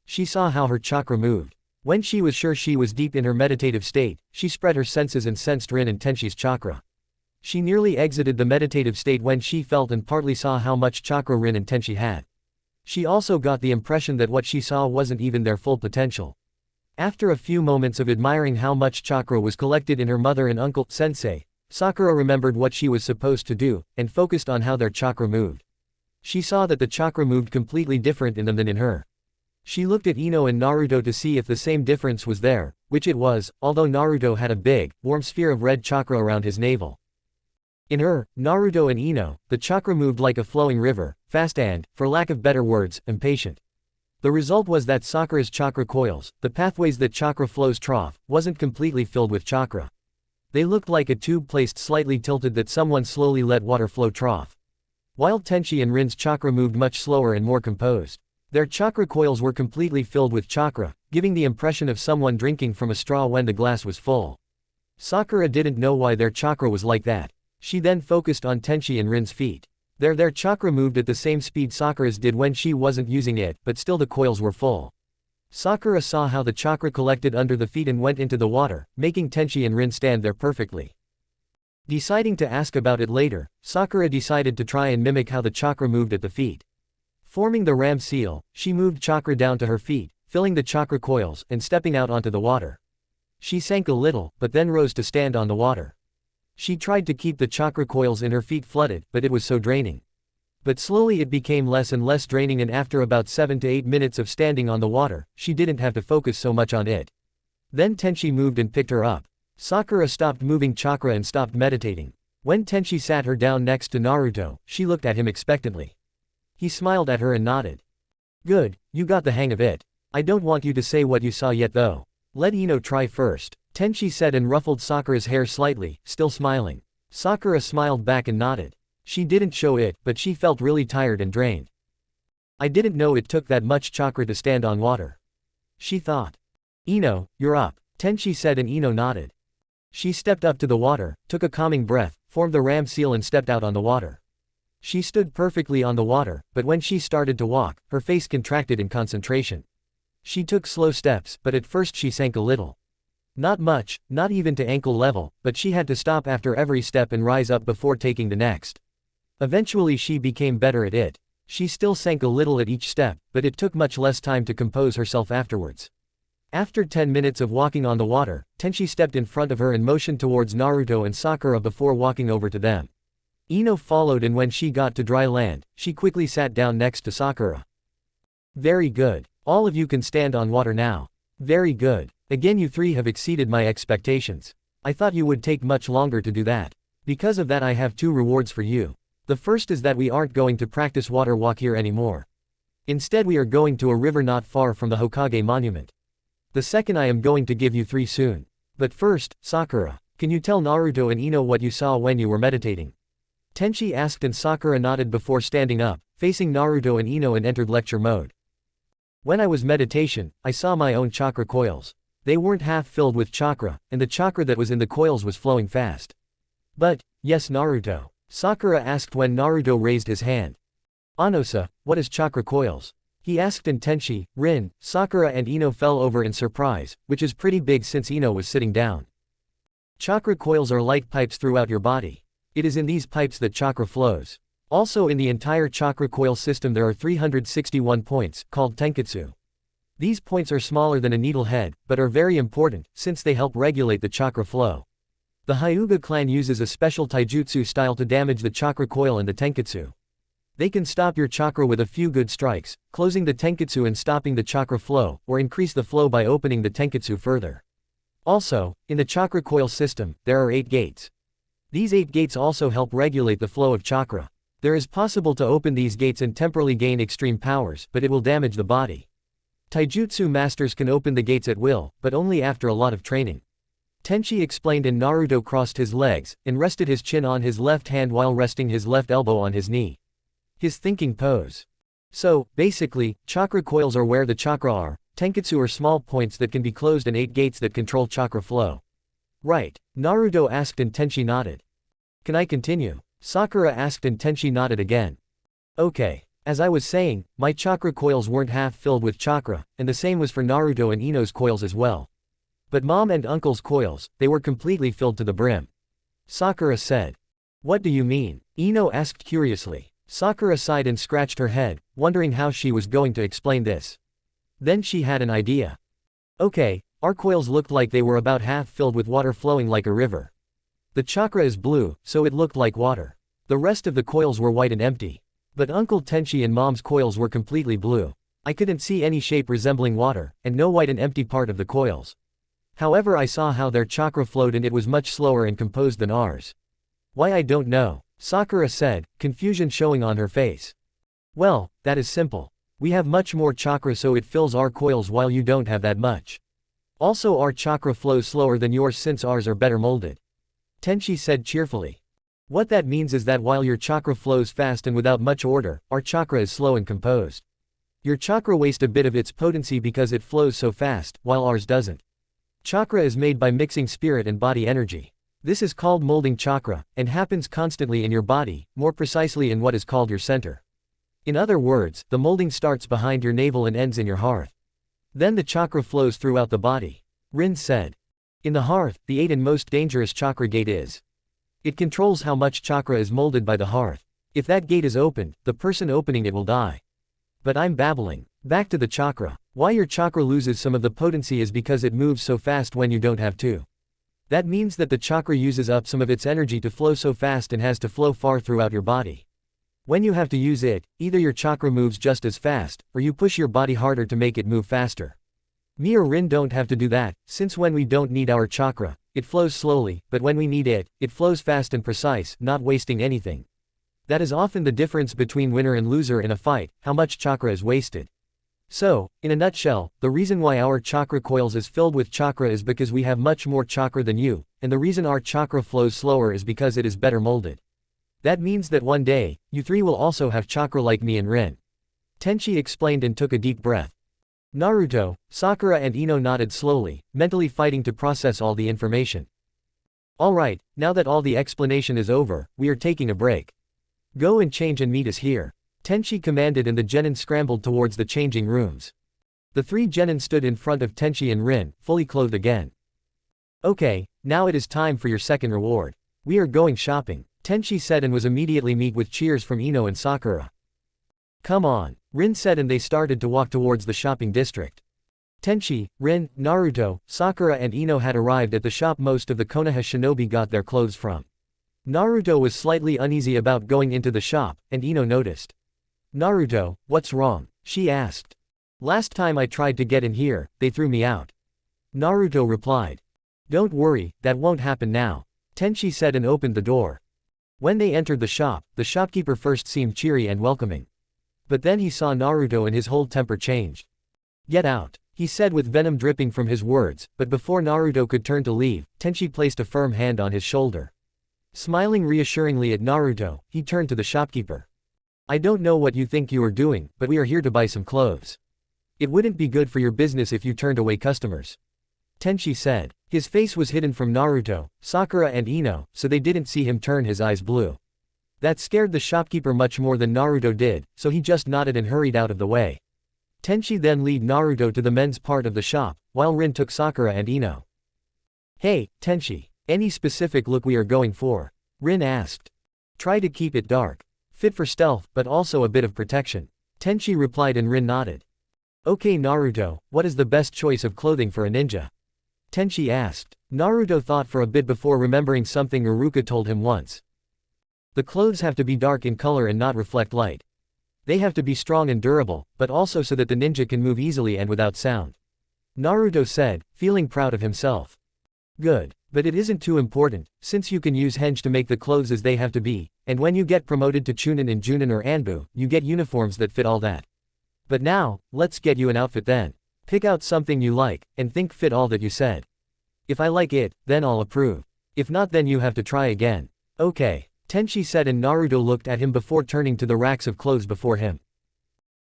She saw how her chakra moved. When she was sure she was deep in her meditative state, she spread her senses and sensed Rin and Tenchi's chakra. She nearly exited the meditative state when she felt and partly saw how much chakra Rin and Tenchi had. She also got the impression that what she saw wasn't even their full potential. After a few moments of admiring how much chakra was collected in her mother and uncle, sensei, Sakura remembered what she was supposed to do, and focused on how their chakra moved. She saw that the chakra moved completely different in them than in her. She looked at Ino and Naruto to see if the same difference was there, which it was, although Naruto had a big, warm sphere of red chakra around his navel. In her, Naruto and Ino, the chakra moved like a flowing river, fast and, for lack of better words, impatient. The result was that Sakura's chakra coils, the pathways that chakra flows trough, wasn't completely filled with chakra. They looked like a tube placed slightly tilted that someone slowly let water flow trough. While Tenchi and Rin's chakra moved much slower and more composed. Their chakra coils were completely filled with chakra, giving the impression of someone drinking from a straw when the glass was full. Sakura didn't know why their chakra was like that. She then focused on Tenchi and Rin's feet. Their chakra moved at the same speed Sakura's did when she wasn't using it, but still the coils were full. Sakura saw how the chakra collected under the feet and went into the water, making Tenchi and Rin stand there perfectly. Deciding to ask about it later, Sakura decided to try and mimic how the chakra moved at the feet. Forming the ram seal, she moved chakra down to her feet, filling the chakra coils, and stepping out onto the water. She sank a little, but then rose to stand on the water. She tried to keep the chakra coils in her feet flooded, but it was so draining. But slowly it became less and less draining, and after about 7 to 8 minutes of standing on the water, she didn't have to focus so much on it. Then Tenchi moved and picked her up. Sakura stopped moving chakra and stopped meditating. When Tenchi sat her down next to Naruto, she looked at him expectantly. He smiled at her and nodded. Good, you got the hang of it. I don't want you to say what you saw yet though. Let Ino try first, Tenchi said and ruffled Sakura's hair slightly, still smiling. Sakura smiled back and nodded. She didn't show it, but she felt really tired and drained. I didn't know it took that much chakra to stand on water, she thought. Ino, you're up, Tenchi said and Ino nodded. She stepped up to the water, took a calming breath, formed the ram seal and stepped out on the water. She stood perfectly on the water, but when she started to walk, her face contracted in concentration. She took slow steps, but at first she sank a little. Not much, not even to ankle level, but she had to stop after every step and rise up before taking the next. Eventually she became better at it. She still sank a little at each step, but it took much less time to compose herself afterwards. After 10 minutes of walking on the water, Tenchi stepped in front of her and motioned towards Naruto and Sakura before walking over to them. Ino followed, and when she got to dry land, she quickly sat down next to Sakura. Very good. All of you can stand on water now. Very good. Again, you three have exceeded my expectations. I thought you would take much longer to do that. Because of that I have 2 rewards for you. The first is that we aren't going to practice water walk here anymore. Instead we are going to a river not far from the Hokage monument. The second I am going to give you 3 soon. But first, Sakura, can you tell Naruto and Ino what you saw when you were meditating? Tenchi asked, and Sakura nodded before standing up, facing Naruto and Ino, and entered lecture mode. When I was meditation, I saw my own chakra coils. They weren't half filled with chakra, and the chakra that was in the coils was flowing fast. But, yes Naruto. Sakura asked when Naruto raised his hand. Anosa, what is chakra coils? He asked, and Tenchi, Rin, Sakura and Ino fell over in surprise, which is pretty big since Ino was sitting down. Chakra coils are like pipes throughout your body. It is in these pipes that chakra flows. Also in the entire chakra coil system there are 361 points, called tenketsu. These points are smaller than a needle head, but are very important, since they help regulate the chakra flow. The Hyuga clan uses a special taijutsu style to damage the chakra coil and the tenketsu. They can stop your chakra with a few good strikes, closing the tenketsu and stopping the chakra flow, or increase the flow by opening the tenketsu further. Also, in the chakra coil system, there are 8 gates. These 8 gates also help regulate the flow of chakra. There is possible to open these gates and temporarily gain extreme powers, but it will damage the body. Taijutsu masters can open the gates at will, but only after a lot of training. Tenchi explained, and Naruto crossed his legs, and rested his chin on his left hand while resting his left elbow on his knee. His thinking pose. So, basically, chakra coils are where the chakra are, tenketsu are small points that can be closed, and 8 gates that control chakra flow. Right, Naruto asked, and Tenchi nodded. Can I continue? Sakura asked, and Tenchi nodded again. Okay. As I was saying, my chakra coils weren't half filled with chakra, and the same was for Naruto and Ino's coils as well. But Mom and Uncle's coils, they were completely filled to the brim. Sakura said. What do you mean? Ino asked curiously. Sakura sighed and scratched her head, wondering how she was going to explain this. Then she had an idea. Okay, our coils looked like they were about half filled with water flowing like a river. The chakra is blue, so it looked like water. The rest of the coils were white and empty. But Uncle Tenchi and Mom's coils were completely blue. I couldn't see any shape resembling water, and no white and empty part of the coils. However, I saw how their chakra flowed, and it was much slower and composed than ours. Why, I don't know, Sakura said, confusion showing on her face. Well, that is simple. We have much more chakra, so it fills our coils while you don't have that much. Also, our chakra flows slower than yours since ours are better molded. Tenchi said cheerfully. What that means is that while your chakra flows fast and without much order, our chakra is slow and composed. Your chakra wastes a bit of its potency because it flows so fast, while ours doesn't. Chakra is made by mixing spirit and body energy. This is called molding chakra, and happens constantly in your body, more precisely in what is called your center. In other words, the molding starts behind your navel and ends in your hearth. Then the chakra flows throughout the body. Rin said. In the hearth, the 8th and most dangerous chakra gate is. It controls how much chakra is molded by the hearth. If that gate is opened, the person opening it will die. But I'm babbling. Back to the chakra. Why your chakra loses some of the potency is because it moves so fast when you don't have to. That means that the chakra uses up some of its energy to flow so fast and has to flow far throughout your body. When you have to use it, either your chakra moves just as fast, or you push your body harder to make it move faster. Me or Rin don't have to do that, since when we don't need our chakra, it flows slowly, but when we need it, it flows fast and precise, not wasting anything. That is often the difference between winner and loser in a fight, how much chakra is wasted. So, in a nutshell, the reason why our chakra coils is filled with chakra is because we have much more chakra than you, and the reason our chakra flows slower is because it is better molded. That means that one day, you 3 will also have chakra like me and Rin. Tenchi explained and took a deep breath. Naruto, Sakura and Ino nodded slowly, mentally fighting to process all the information. Alright, now that all the explanation is over, we are taking a break. Go and change and meet us here. Tenchi commanded, and the genin scrambled towards the changing rooms. The three genin stood in front of Tenchi and Rin, fully clothed again. Okay, now it is time for your second reward. We are going shopping, Tenchi said and was immediately met with cheers from Ino and Sakura. Come on, Rin said and they started to walk towards the shopping district. Tenchi, Rin, Naruto, Sakura and Ino had arrived at the shop most of the Konoha shinobi got their clothes from. Naruto was slightly uneasy about going into the shop, and Ino noticed. Naruto, what's wrong? She asked. Last time I tried to get in here, they threw me out. Naruto replied. Don't worry, that won't happen now, Tenchi said and opened the door. When they entered the shop, the shopkeeper first seemed cheery and welcoming. But then he saw Naruto and his whole temper changed. Get out, he said with venom dripping from his words, but before Naruto could turn to leave, Tenchi placed a firm hand on his shoulder. Smiling reassuringly at Naruto, he turned to the shopkeeper. I don't know what you think you are doing, but we are here to buy some clothes. It wouldn't be good for your business if you turned away customers. Tenchi said. His face was hidden from Naruto, Sakura and Ino, so they didn't see him turn his eyes blue. That scared the shopkeeper much more than Naruto did, so he just nodded and hurried out of the way. Tenchi then led Naruto to the men's part of the shop, while Rin took Sakura and Ino. Hey, Tenchi, any specific look we are going for? Rin asked. Try to keep it dark. Fit for stealth, but also a bit of protection. Tenchi replied and Rin nodded. Okay Naruto, what is the best choice of clothing for a ninja? Tenchi asked. Naruto thought for a bit before remembering something Iruka told him once. The clothes have to be dark in color and not reflect light. They have to be strong and durable, but also so that the ninja can move easily and without sound. Naruto said, feeling proud of himself. Good. But it isn't too important, since you can use henge to make the clothes as they have to be, and when you get promoted to chunin in Junin or Anbu, you get uniforms that fit all that. But now, let's get you an outfit then. Pick out something you like, and think fit all that you said. If I like it, then I'll approve. If not then you have to try again. Okay, Tenchi said and Naruto looked at him before turning to the racks of clothes before him.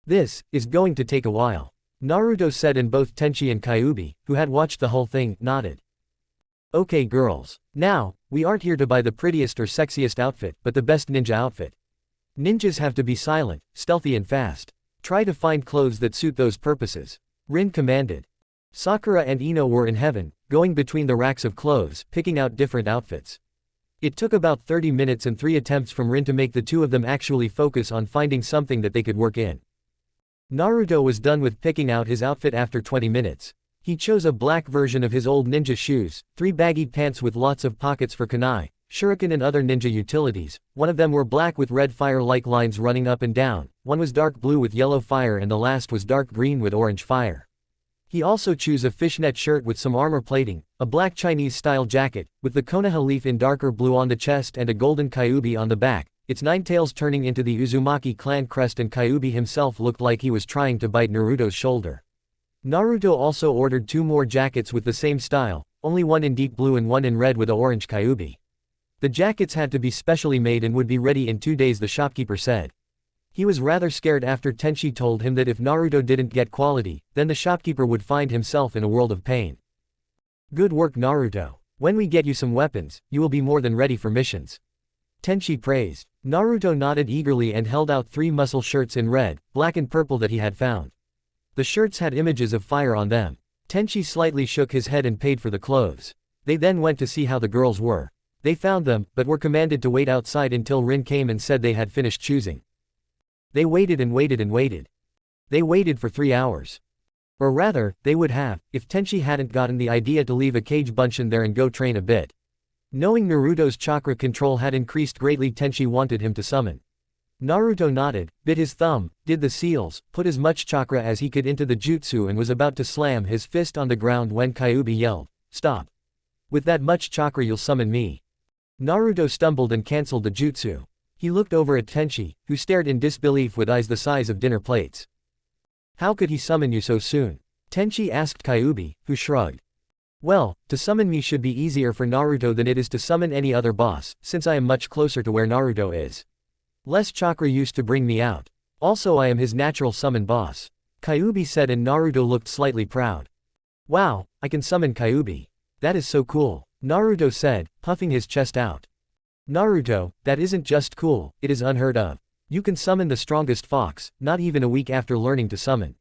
This is going to take a while. Naruto said and both Tenchi and Kyuubi, who had watched the whole thing, nodded. Okay girls. Now, we aren't here to buy the prettiest or sexiest outfit, but the best ninja outfit. Ninjas have to be silent, stealthy and fast. Try to find clothes that suit those purposes. Rin commanded. Sakura and Ino were in heaven, going between the racks of clothes, picking out different outfits. It took about 30 minutes and 3 attempts from Rin to make the two of them actually focus on finding something that they could work in. Naruto was done with picking out his outfit after 20 minutes. He chose a black version of his old ninja shoes, 3 baggy pants with lots of pockets for kunai, shuriken and other ninja utilities. One of them were black with red fire-like lines running up and down, one was dark blue with yellow fire and the last was dark green with orange fire. He also chose a fishnet shirt with some armor plating, a black Chinese-style jacket, with the Konoha leaf in darker blue on the chest and a golden Kyuubi on the back, its 9 tails turning into the Uzumaki clan crest and Kyuubi himself looked like he was trying to bite Naruto's shoulder. Naruto also ordered 2 more jackets with the same style, only one in deep blue and one in red with a orange Kyuubi. The jackets had to be specially made and would be ready in 2 days, the shopkeeper said. He was rather scared after Tenchi told him that if Naruto didn't get quality, then the shopkeeper would find himself in a world of pain. Good work Naruto. When we get you some weapons, you will be more than ready for missions. Tenchi praised. Naruto nodded eagerly and held out 3 muscle shirts in red, black and purple that he had found. The shirts had images of fire on them. Tenchi slightly shook his head and paid for the clothes. They then went to see how the girls were. They found them, but were commanded to wait outside until Rin came and said they had finished choosing. They waited and waited and waited. They waited for 3 hours. Or rather, they would have, if Tenchi hadn't gotten the idea to leave a cage bunshin there and go train a bit. Knowing Naruto's chakra control had increased greatly, Tenchi wanted him to summon. Naruto nodded, bit his thumb, did the seals, put as much chakra as he could into the jutsu and was about to slam his fist on the ground when Kyuubi yelled, "Stop! With that much chakra you'll summon me." Naruto stumbled and cancelled the jutsu. He looked over at Tenchi, who stared in disbelief with eyes the size of dinner plates. How could he summon you so soon? Tenchi asked Kyuubi, who shrugged. Well, to summon me should be easier for Naruto than it is to summon any other boss, since I am much closer to where Naruto is. Less chakra used to bring me out. Also I am his natural summon boss. Kyuubi said and Naruto looked slightly proud. Wow, I can summon Kyuubi. That is so cool, Naruto said, puffing his chest out. Naruto, that isn't just cool, it is unheard of. You can summon the strongest fox, not even a week after learning to summon.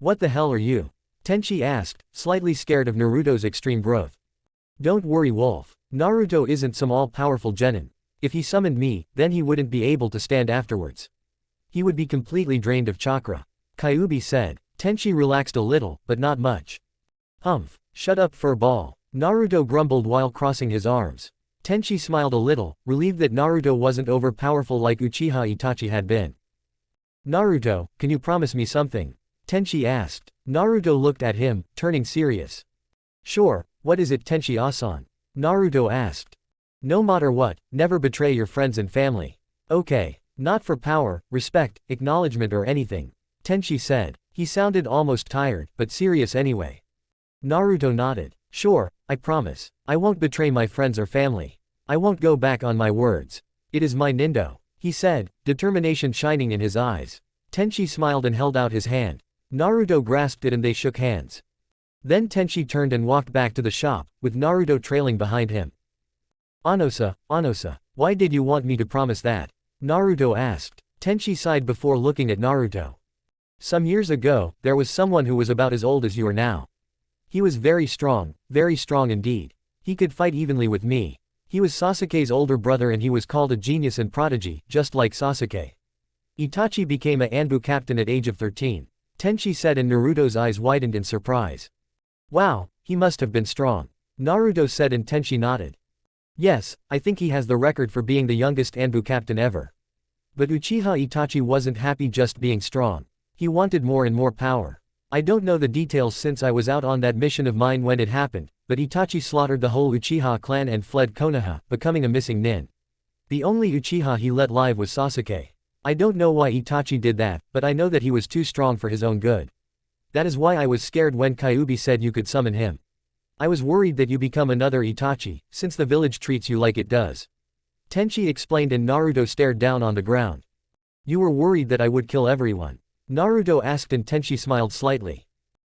What the hell are you? Tenchi asked, slightly scared of Naruto's extreme growth. Don't worry Wolf. Naruto isn't some all-powerful genin. If he summoned me, then he wouldn't be able to stand afterwards. He would be completely drained of chakra. Kyuubi said. Tenchi relaxed a little, but not much. Humph. Shut up furball. Naruto grumbled while crossing his arms. Tenchi smiled a little, relieved that Naruto wasn't overpowerful like Uchiha Itachi had been. Naruto, can you promise me something? Tenchi asked. Naruto looked at him, turning serious. Sure, what is it Tenchi-asan? Naruto asked. No matter what, never betray your friends and family. Okay. Not for power, respect, acknowledgement or anything. Tenchi said. He sounded almost tired, but serious anyway. Naruto nodded. Sure, I promise. I won't betray my friends or family. I won't go back on my words. It is my nindo, he said, determination shining in his eyes. Tenchi smiled and held out his hand. Naruto grasped it and they shook hands. Then Tenchi turned and walked back to the shop, with Naruto trailing behind him. Anosa, why did you want me to promise that? Naruto asked. Tenchi sighed before looking at Naruto. Some years ago, there was someone who was about as old as you are now. He was very strong indeed. He could fight evenly with me. He was Sasuke's older brother and he was called a genius and prodigy, just like Sasuke. Itachi became a Anbu captain at age of 13. Tenchi said and Naruto's eyes widened in surprise. Wow, he must have been strong. Naruto said and Tenchi nodded. Yes, I think he has the record for being the youngest Anbu captain ever. But Uchiha Itachi wasn't happy just being strong. He wanted more and more power. I don't know the details since I was out on that mission of mine when it happened, but Itachi slaughtered the whole Uchiha clan and fled Konoha, becoming a missing nin. The only Uchiha he let live was Sasuke. I don't know why Itachi did that, but I know that he was too strong for his own good. That is why I was scared when Kyuubi said you could summon him. I was worried that you become another Itachi, since the village treats you like it does. Tenchi explained and Naruto stared down on the ground. You were worried that I would kill everyone? Naruto asked and Tenchi smiled slightly.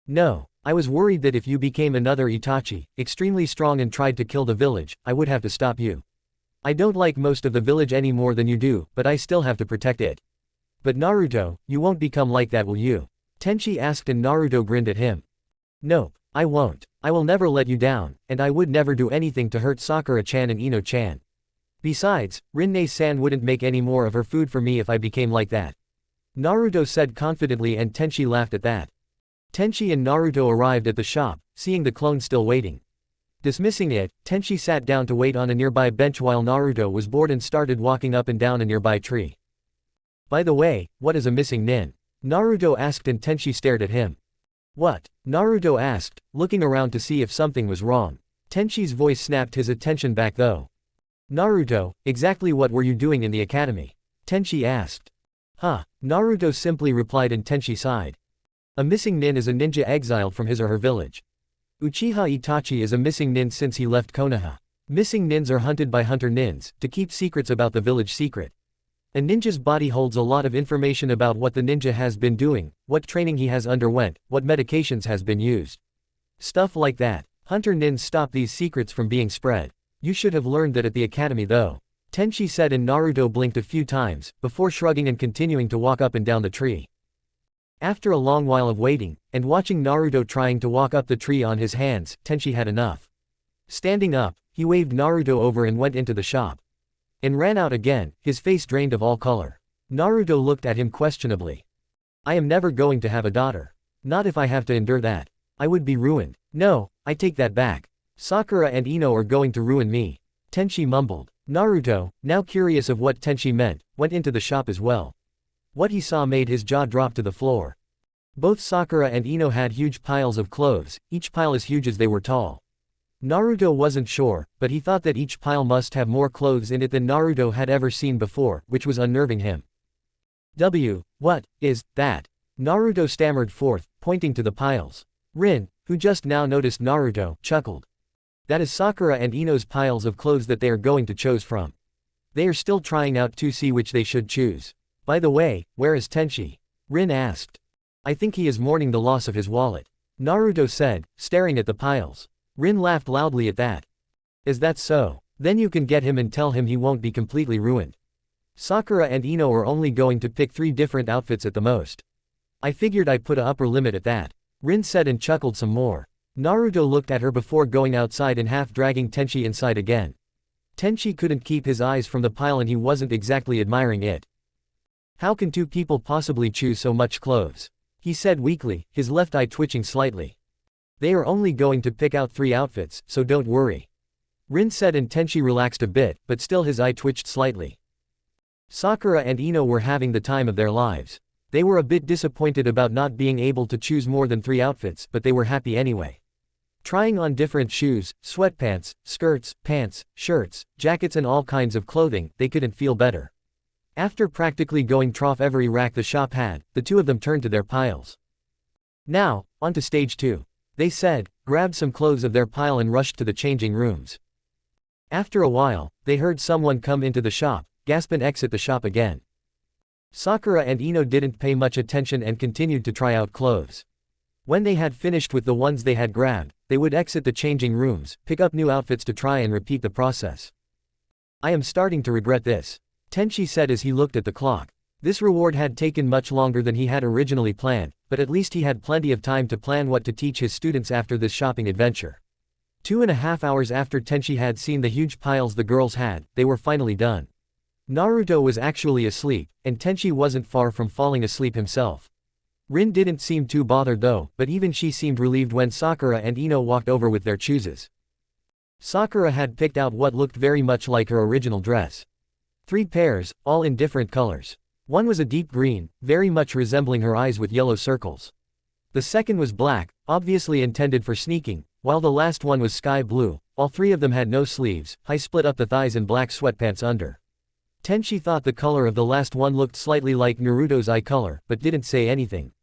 No, I was worried that if you became another Itachi, extremely strong and tried to kill the village, I would have to stop you. I don't like most of the village any more than you do, but I still have to protect it. But Naruto, you won't become like that will you? Tenchi asked and Naruto grinned at him. Nope, I won't. I will never let you down, and I would never do anything to hurt Sakura-chan and Ino-chan. Besides, Rinne-san wouldn't make any more of her food for me if I became like that. Naruto said confidently and Tenchi laughed at that. Tenchi and Naruto arrived at the shop, seeing the clone still waiting. Dismissing it, Tenchi sat down to wait on a nearby bench while Naruto was bored and started walking up and down a nearby tree. By the way, what is a missing nin? Naruto asked and Tenchi stared at him. What? Naruto asked, looking around to see if something was wrong. Tenchi's voice snapped his attention back though. Naruto, exactly what were you doing in the academy? Tenchi asked. Huh, Naruto simply replied and Tenchi sighed. A missing nin is a ninja exiled from his or her village. Uchiha Itachi is a missing nin since he left Konoha. Missing nins are hunted by hunter nins, to keep secrets about the village secret. A ninja's body holds a lot of information about what the ninja has been doing, what training he has underwent, what medications has been used. Stuff like that. Hunter nins stop these secrets from being spread. You should have learned that at the academy though. Tenchi said and Naruto blinked a few times, before shrugging and continuing to walk up and down the tree. After a long while of waiting, and watching Naruto trying to walk up the tree on his hands, Tenchi had enough. Standing up, he waved Naruto over and went into the shop. And ran out again, his face drained of all color. Naruto looked at him questionably. I am never going to have a daughter. Not if I have to endure that. I would be ruined. No, I take that back. Sakura and Ino are going to ruin me. Tenchi mumbled. Naruto, now curious of what Tenchi meant, went into the shop as well. What he saw made his jaw drop to the floor. Both Sakura and Ino had huge piles of clothes, each pile as huge as they were tall. Naruto wasn't sure, but he thought that each pile must have more clothes in it than Naruto had ever seen before, which was unnerving him. What is that? Naruto stammered forth, pointing to the piles. Rin, who just now noticed Naruto, chuckled. That is Sakura and Ino's piles of clothes that they are going to choose from. They are still trying out to see which they should choose. By the way, where is Tenchi? Rin asked. I think he is mourning the loss of his wallet. Naruto said, staring at the piles. Rin laughed loudly at that. Is that so? Then you can get him and tell him he won't be completely ruined. Sakura and Ino are only going to pick 3 different outfits at the most. I figured I put a upper limit at that. Rin said and chuckled some more. Naruto looked at her before going outside and half dragging Tenchi inside again. Tenchi couldn't keep his eyes from the pile and he wasn't exactly admiring it. How can two people possibly choose so much clothes? He said weakly, his left eye twitching slightly. They are only going to pick out 3 outfits, so don't worry. Rin said and Tenchi relaxed a bit, but still his eye twitched slightly. Sakura and Ino were having the time of their lives. They were a bit disappointed about not being able to choose more than 3 outfits, but they were happy anyway. Trying on different shoes, sweatpants, skirts, pants, shirts, jackets and all kinds of clothing, they couldn't feel better. After practically going through every rack the shop had, the two of them turned to their piles. Now, on to stage 2. They said, grabbed some clothes of their pile and rushed to the changing rooms. After a while, they heard someone come into the shop, gasp and exit the shop again. Sakura and Ino didn't pay much attention and continued to try out clothes. When they had finished with the ones they had grabbed, they would exit the changing rooms, pick up new outfits to try and repeat the process. I am starting to regret this, Tenchi said as he looked at the clock. This reward had taken much longer than he had originally planned, but at least he had plenty of time to plan what to teach his students after this shopping adventure. 2.5 hours after Tenchi had seen the huge piles the girls had, they were finally done. Naruto was actually asleep, and Tenchi wasn't far from falling asleep himself. Rin didn't seem too bothered though, but even she seemed relieved when Sakura and Ino walked over with their chooses. Sakura had picked out what looked very much like her original dress. 3 pairs, all in different colors. One was a deep green, very much resembling her eyes with yellow circles. The second was black, obviously intended for sneaking, while the last one was sky blue. All 3 of them had no sleeves, high split up the thighs and black sweatpants under. Tenchi thought the color of the last one looked slightly like Naruto's eye color, but didn't say anything.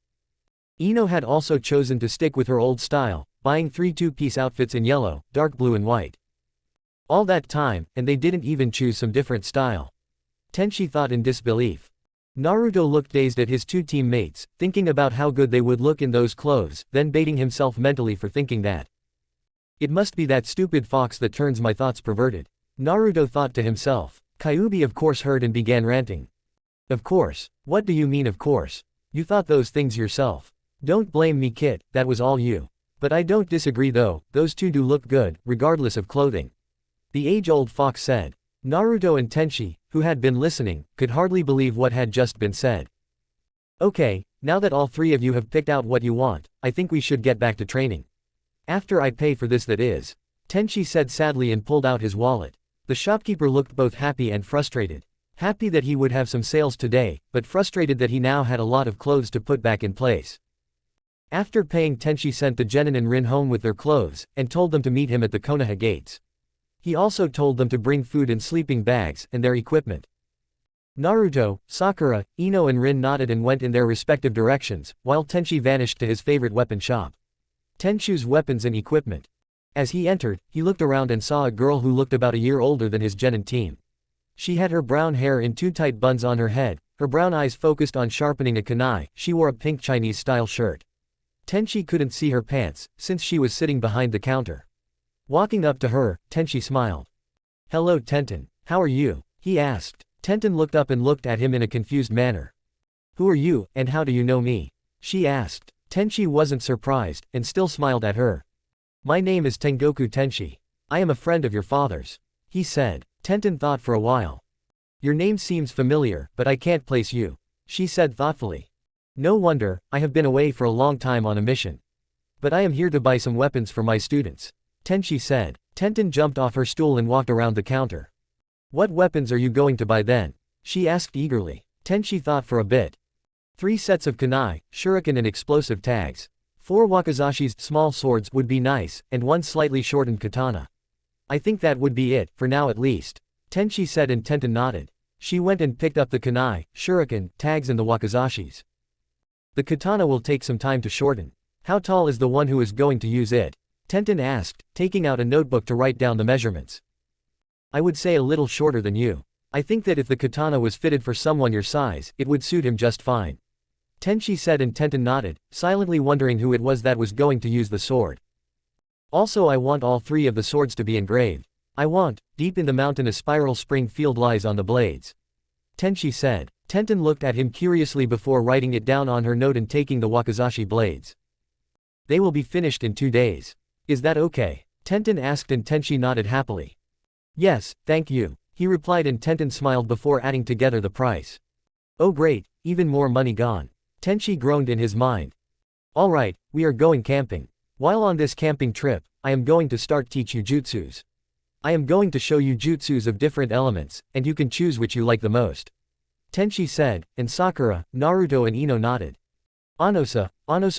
Ino had also chosen to stick with her old style, buying 3 two-piece outfits in yellow, dark blue and white. All that time, and they didn't even choose some different style. Tenchi thought in disbelief. Naruto looked dazed at his 2 teammates, thinking about how good they would look in those clothes, then baiting himself mentally for thinking that. It must be that stupid fox that turns my thoughts perverted. Naruto thought to himself. Kyuubi of course heard and began ranting. Of course. What do you mean of course? You thought those things yourself. Don't blame me kid, that was all you. But I don't disagree though, those 2 do look good, regardless of clothing. The age-old fox said. Naruto and Tenchi, who had been listening, could hardly believe what had just been said. Okay, now that all 3 of you have picked out what you want, I think we should get back to training. After I pay for this that is. Tenchi said sadly and pulled out his wallet. The shopkeeper looked both happy and frustrated. Happy that he would have some sales today, but frustrated that he now had a lot of clothes to put back in place. After paying, Tenchi sent the Genin and Rin home with their clothes, and told them to meet him at the Konoha gates. He also told them to bring food and sleeping bags, and their equipment. Naruto, Sakura, Ino and Rin nodded and went in their respective directions, while Tenchi vanished to his favorite weapon shop. Tenchu's weapons and equipment. As he entered, he looked around and saw a girl who looked about a year older than his Genin team. She had her brown hair in 2 tight buns on her head, her brown eyes focused on sharpening a kunai. She wore a pink Chinese-style shirt. Tenchi couldn't see her pants, since she was sitting behind the counter. Walking up to her, Tenchi smiled. Hello Tenten, how are you? He asked. Tenten looked up and looked at him in a confused manner. Who are you, and how do you know me? She asked. Tenchi wasn't surprised, and still smiled at her. My name is Tengoku Tenchi. I am a friend of your father's. He said. Tenten thought for a while. Your name seems familiar, but I can't place you. She said thoughtfully. No wonder, I have been away for a long time on a mission. But I am here to buy some weapons for my students. Tenchi said. Tenten jumped off her stool and walked around the counter. What weapons are you going to buy then? She asked eagerly. Tenchi thought for a bit. 3 sets of kunai, shuriken and explosive tags. 4 wakizashis, small swords, would be nice, and 1 slightly shortened katana. I think that would be it, for now at least. Tenchi said and Tenten nodded. She went and picked up the kunai, shuriken, tags and the wakizashis. The katana will take some time to shorten. How tall is the one who is going to use it? Tenten asked, taking out a notebook to write down the measurements. I would say a little shorter than you. I think that if the katana was fitted for someone your size, it would suit him just fine. Tenchi said and Tenten nodded, silently wondering who it was that was going to use the sword. Also I want all 3 of the swords to be engraved. I want, deep in the mountain a spiral spring field lies on the blades. Tenchi said. Tenten looked at him curiously before writing it down on her note and taking the wakizashi blades. They will be finished in 2 days. Is that okay? Tenten asked and Tenchi nodded happily. Yes, thank you, he replied and Tenten smiled before adding together the price. Oh great, even more money gone. Tenchi groaned in his mind. Alright, we are going camping. While on this camping trip, I am going to start teach you jutsus. I am going to show you jutsus of different elements, and you can choose which you like the most. Tenchi said, and Sakura, Naruto and Ino nodded. Anosa,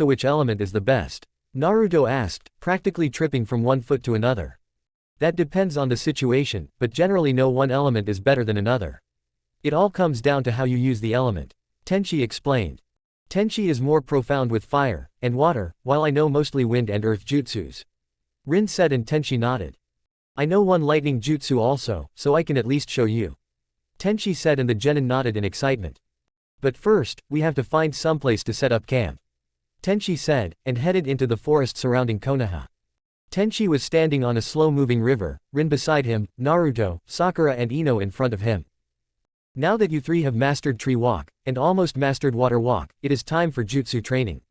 which element is the best? Naruto asked, practically tripping from one foot to another. That depends on the situation, but generally no one element is better than another. It all comes down to how you use the element. Tenchi explained. Tenchi is more profound with fire and water, while I know mostly wind and earth jutsus. Rin said and Tenchi nodded. I know one lightning jutsu also, so I can at least show you. Tenchi said and the genin nodded in excitement. But first, we have to find someplace to set up camp. Tenchi said, and headed into the forest surrounding Konoha. Tenchi was standing on a slow-moving river, Rin beside him, Naruto, Sakura and Ino in front of him. Now that you three have mastered tree walk, and almost mastered water walk, it is time for jutsu training.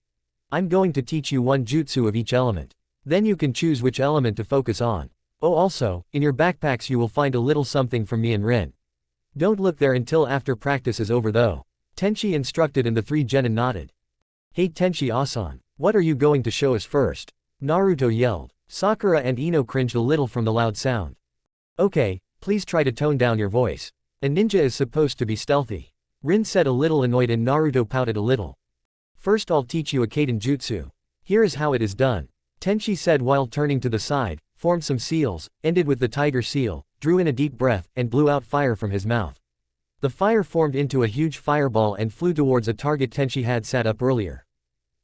I'm going to teach you one jutsu of each element. Then you can choose which element to focus on. Oh also, in your backpacks you will find a little something from me and Rin. Don't look there until after practice is over though. Tenchi instructed and the three genin nodded. Hey Tenchi-asan, what are you going to show us first? Naruto yelled. Sakura and Ino cringed a little from the loud sound. Okay, please try to tone down your voice. A ninja is supposed to be stealthy. Rin said a little annoyed and Naruto pouted a little. First I'll teach you a Kaden jutsu. Here is how it is done. Tenchi said while turning to the side, formed some seals, ended with the tiger seal, drew in a deep breath, and blew out fire from his mouth. The fire formed into a huge fireball and flew towards a target Tenchi had set up earlier.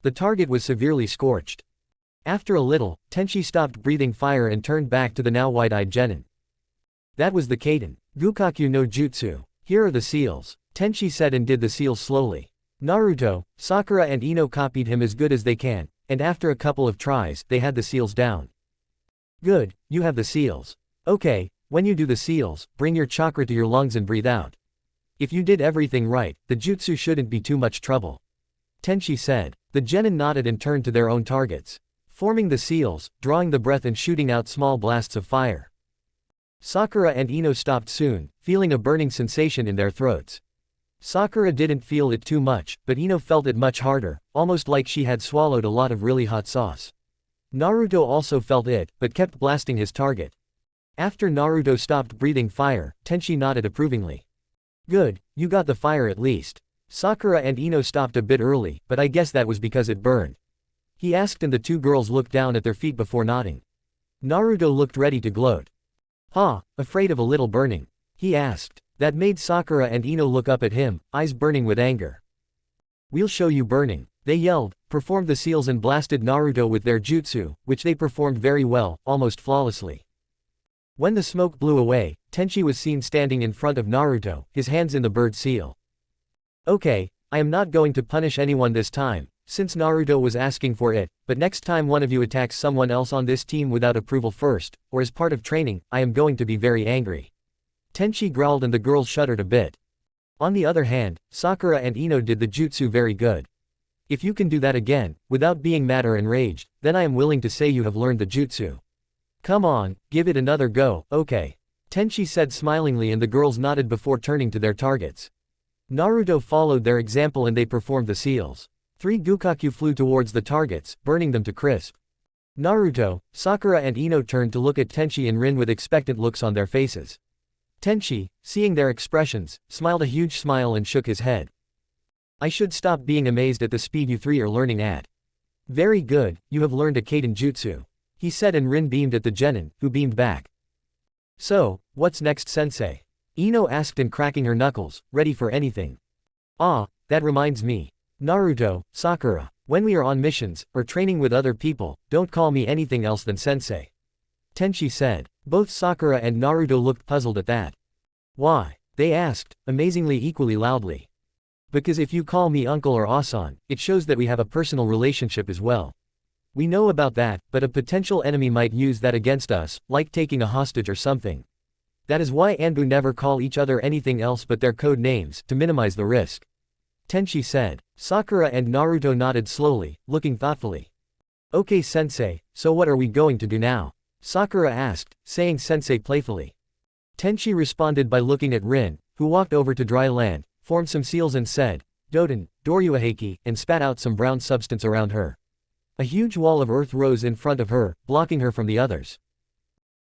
The target was severely scorched. After a little, Tenchi stopped breathing fire and turned back to the now wide-eyed genin. That was the Kaden Gukaku no Jutsu. Here are the seals. Tenchi said and did the seals slowly. Naruto, Sakura and Ino copied him as good as they can, and after a couple of tries, they had the seals down. Good, you have the seals. Okay, when you do the seals, bring your chakra to your lungs and breathe out. If you did everything right, the jutsu shouldn't be too much trouble. Tenchi said. The genin nodded and turned to their own targets. Forming the seals, drawing the breath and shooting out small blasts of fire. Sakura and Ino stopped soon, feeling a burning sensation in their throats. Sakura didn't feel it too much, but Ino felt it much harder, almost like she had swallowed a lot of really hot sauce. Naruto also felt it, but kept blasting his target. After Naruto stopped breathing fire, Tenchi nodded approvingly. Good, you got the fire at least. Sakura and Ino stopped a bit early, but I guess that was because it burned. He asked and the two girls looked down at their feet before nodding. Naruto looked ready to gloat. Afraid of a little burning? He asked. That made Sakura and Ino look up at him, eyes burning with anger. We'll show you burning, they yelled, performed the seals and blasted Naruto with their jutsu, which they performed very well, almost flawlessly. When the smoke blew away, Tenchi was seen standing in front of Naruto, his hands in the bird seal. Okay, I am not going to punish anyone this time, since Naruto was asking for it, but next time one of you attacks someone else on this team without approval first, or as part of training, I am going to be very angry. Tenchi growled and the girls shuddered a bit. On the other hand, Sakura and Ino did the jutsu very good. If you can do that again, without being mad or enraged, then I am willing to say you have learned the jutsu. Come on, give it another go, okay. Tenchi said smilingly and the girls nodded before turning to their targets. Naruto followed their example and they performed the seals. 3 Gukaku flew towards the targets, burning them to crisp. Naruto, Sakura and Ino turned to look at Tenchi and Rin with expectant looks on their faces. Tenchi, seeing their expressions, smiled a huge smile and shook his head. I should stop being amazed at the speed you three are learning at. Very good, you have learned a Kaden jutsu. He said and Rin beamed at the genin, who beamed back. So, what's next sensei? Ino asked and cracking her knuckles, ready for anything. That reminds me. Naruto, Sakura, when we are on missions, or training with other people, don't call me anything else than sensei. Tenchi said. Both Sakura and Naruto looked puzzled at that. Why? They asked, amazingly equally loudly. Because if you call me uncle or asan, it shows that we have a personal relationship as well. We know about that, but a potential enemy might use that against us, like taking a hostage or something. That is why Anbu never call each other anything else but their code names, to minimize the risk. Tenchi said. Sakura and Naruto nodded slowly, looking thoughtfully. Okay sensei, so what are we going to do now? Sakura asked, saying sensei playfully. Tenchi responded by looking at Rin, who walked over to dry land, formed some seals and said, Doden, Doryuaheki, and spat out some brown substance around her. A huge wall of earth rose in front of her, blocking her from the others.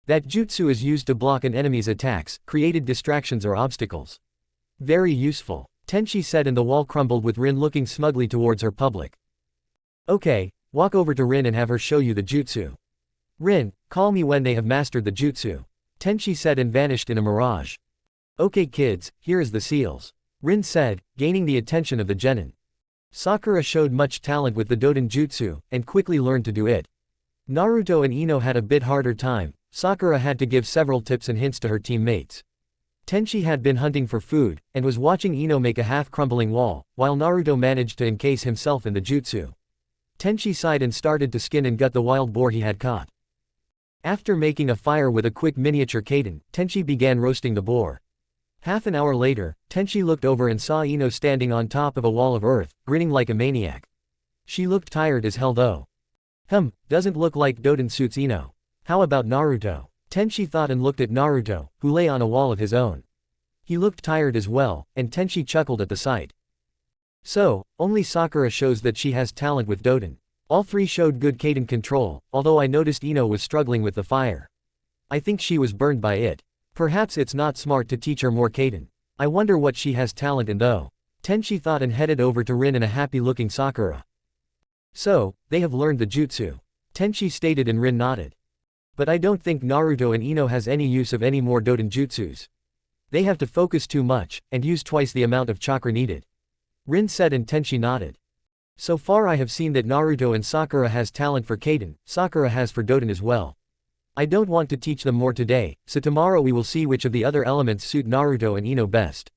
That jutsu is used to block an enemy's attacks, created distractions or obstacles. Very useful, Tenchi said, and the wall crumbled with Rin looking smugly towards her public. Okay, walk over to Rin and have her show you the jutsu. Rin, call me when they have mastered the jutsu. Tenchi said and vanished in a mirage. Okay kids, here is the seals. Rin said, gaining the attention of the genin. Sakura showed much talent with the Doden jutsu, and quickly learned to do it. Naruto and Ino had a bit harder time. Sakura had to give several tips and hints to her teammates. Tenchi had been hunting for food, and was watching Ino make a half-crumbling wall, while Naruto managed to encase himself in the jutsu. Tenchi sighed and started to skin and gut the wild boar he had caught. After making a fire with a quick miniature kaiden, Tenchi began roasting the boar. Half an hour later, Tenchi looked over and saw Ino standing on top of a wall of earth, grinning like a maniac. She looked tired as hell though. Doesn't look like Doden suits Ino. How about Naruto? Tenchi thought and looked at Naruto, who lay on a wall of his own. He looked tired as well, and Tenchi chuckled at the sight. So, only Sakura shows that she has talent with Doden. All three showed good kaiden control, although I noticed Ino was struggling with the fire. I think she was burned by it. Perhaps it's not smart to teach her more kaiden. I wonder what she has talent in though. Tenchi thought and headed over to Rin and a happy-looking Sakura. So, they have learned the jutsu. Tenchi stated and Rin nodded. But I don't think Naruto and Ino has any use of any more Doden jutsus. They have to focus too much, and use twice the amount of chakra needed. Rin said and Tenchi nodded. So far I have seen that Naruto and Sakura has talent for kaiden, Sakura has for Doden as well. I don't want to teach them more today, so tomorrow we will see which of the other elements suit Naruto and Ino best.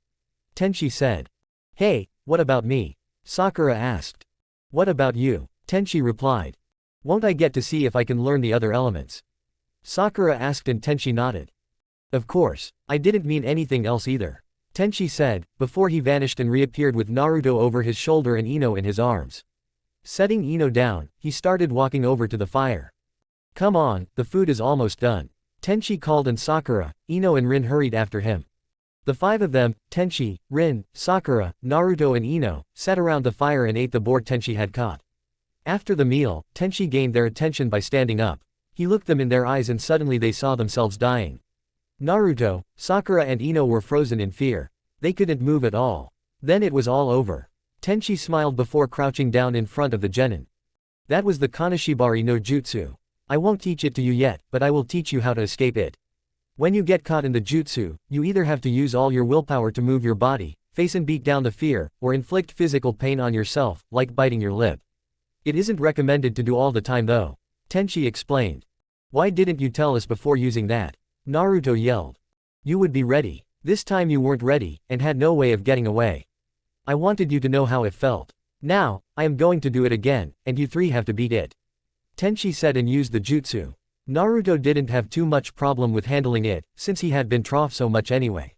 Tenchi said. Hey, what about me? Sakura asked. What about you? Tenchi replied. Won't I get to see if I can learn the other elements? Sakura asked and Tenchi nodded. Of course, I didn't mean anything else either. Tenchi said, before he vanished and reappeared with Naruto over his shoulder and Ino in his arms. Setting Ino down, he started walking over to the fire. Come on, the food is almost done. Tenchi called and Sakura, Ino and Rin hurried after him. The five of them, Tenchi, Rin, Sakura, Naruto and Ino, sat around the fire and ate the boar Tenchi had caught. After the meal, Tenchi gained their attention by standing up. He looked them in their eyes and suddenly they saw themselves dying. Naruto, Sakura and Ino were frozen in fear. They couldn't move at all. Then it was all over. Tenchi smiled before crouching down in front of the genin. That was the Kaneshibari no Jutsu. I won't teach it to you yet, but I will teach you how to escape it. When you get caught in the jutsu, you either have to use all your willpower to move your body, face and beat down the fear, or inflict physical pain on yourself, like biting your lip. It isn't recommended to do all the time though. Tenchi explained. Why didn't you tell us before using that? Naruto yelled. You would be ready. This time you weren't ready, and had no way of getting away. I wanted you to know how it felt. Now, I am going to do it again, and you three have to beat it. Tenchi said and used the jutsu. Naruto didn't have too much problem with handling it, since he had been taught so much anyway.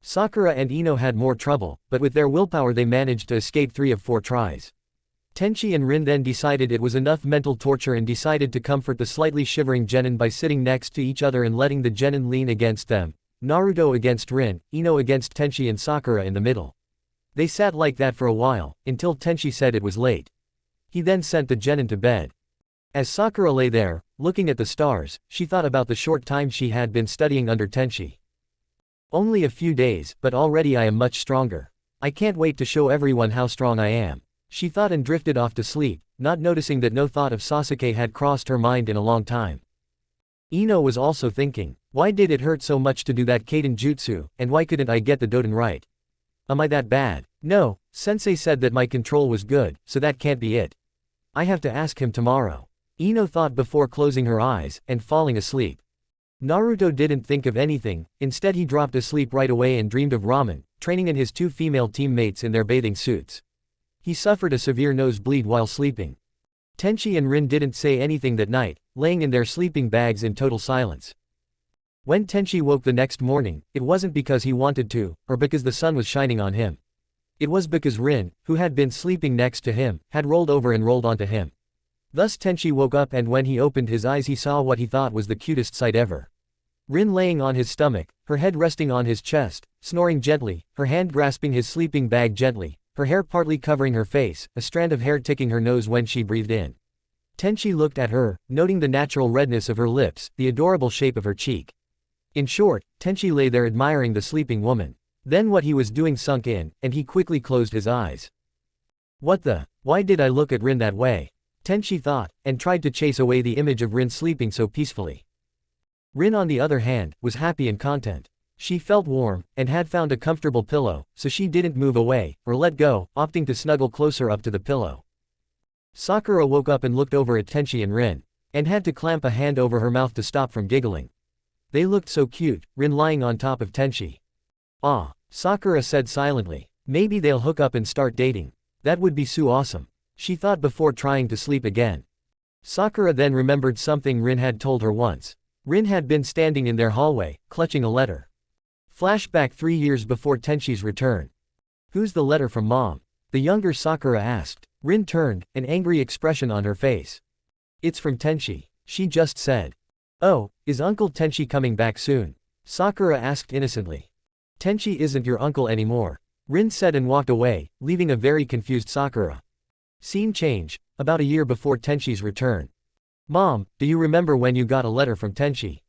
Sakura and Ino had more trouble, but with their willpower they managed to escape 3 of 4 tries. Tenchi and Rin then decided it was enough mental torture and decided to comfort the slightly shivering genin by sitting next to each other and letting the genin lean against them. Naruto against Rin, Ino against Tenchi and Sakura in the middle. They sat like that for a while, until Tenchi said it was late. He then sent the genin to bed. As Sakura lay there, looking at the stars, she thought about the short time she had been studying under Tenchi. Only a few days, but already I am much stronger. I can't wait to show everyone how strong I am. She thought and drifted off to sleep, not noticing that no thought of Sasuke had crossed her mind in a long time. Ino was also thinking, why did it hurt so much to do that kaiden jutsu, and why couldn't I get the Doden right? Am I that bad? No, sensei said that my control was good, so that can't be it. I have to ask him tomorrow. Ino thought before closing her eyes, and falling asleep. Naruto didn't think of anything, instead he dropped asleep right away and dreamed of ramen, training and his 2 female teammates in their bathing suits. He suffered a severe nosebleed while sleeping. Tenchi and Rin didn't say anything that night, laying in their sleeping bags in total silence. When Tenchi woke the next morning, it wasn't because he wanted to, or because the sun was shining on him. It was because Rin, who had been sleeping next to him, had rolled over and rolled onto him. Thus Tenchi woke up, and when he opened his eyes he saw what he thought was the cutest sight ever. Rin laying on his stomach, her head resting on his chest, snoring gently, her hand grasping his sleeping bag gently, her hair partly covering her face, a strand of hair ticking her nose when she breathed in. Tenchi looked at her, noting the natural redness of her lips, the adorable shape of her cheek. In short, Tenchi lay there admiring the sleeping woman. Then what he was doing sunk in, and he quickly closed his eyes. What the? Why did I look at Rin that way? Tenchi thought, and tried to chase away the image of Rin sleeping so peacefully. Rin, on the other hand, was happy and content. She felt warm, and had found a comfortable pillow, so she didn't move away, or let go, opting to snuggle closer up to the pillow. Sakura woke up and looked over at Tenchi and Rin, and had to clamp a hand over her mouth to stop from giggling. They looked so cute, Rin lying on top of Tenchi. Ah, Sakura said silently. Maybe they'll hook up and start dating. That would be so awesome, she thought before trying to sleep again. Sakura then remembered something Rin had told her once. Rin had been standing in their hallway, clutching a letter. Flashback 3 years before Tenchi's return. Who's the letter from, Mom? The younger Sakura asked. Rin turned, an angry expression on her face. It's from Tenchi, she just said. Oh, is Uncle Tenchi coming back soon? Sakura asked innocently. Tenchi isn't your uncle anymore, Rin said and walked away, leaving a very confused Sakura. Scene change, about a year before Tenchi's return. Mom, do you remember when you got a letter from Tenchi?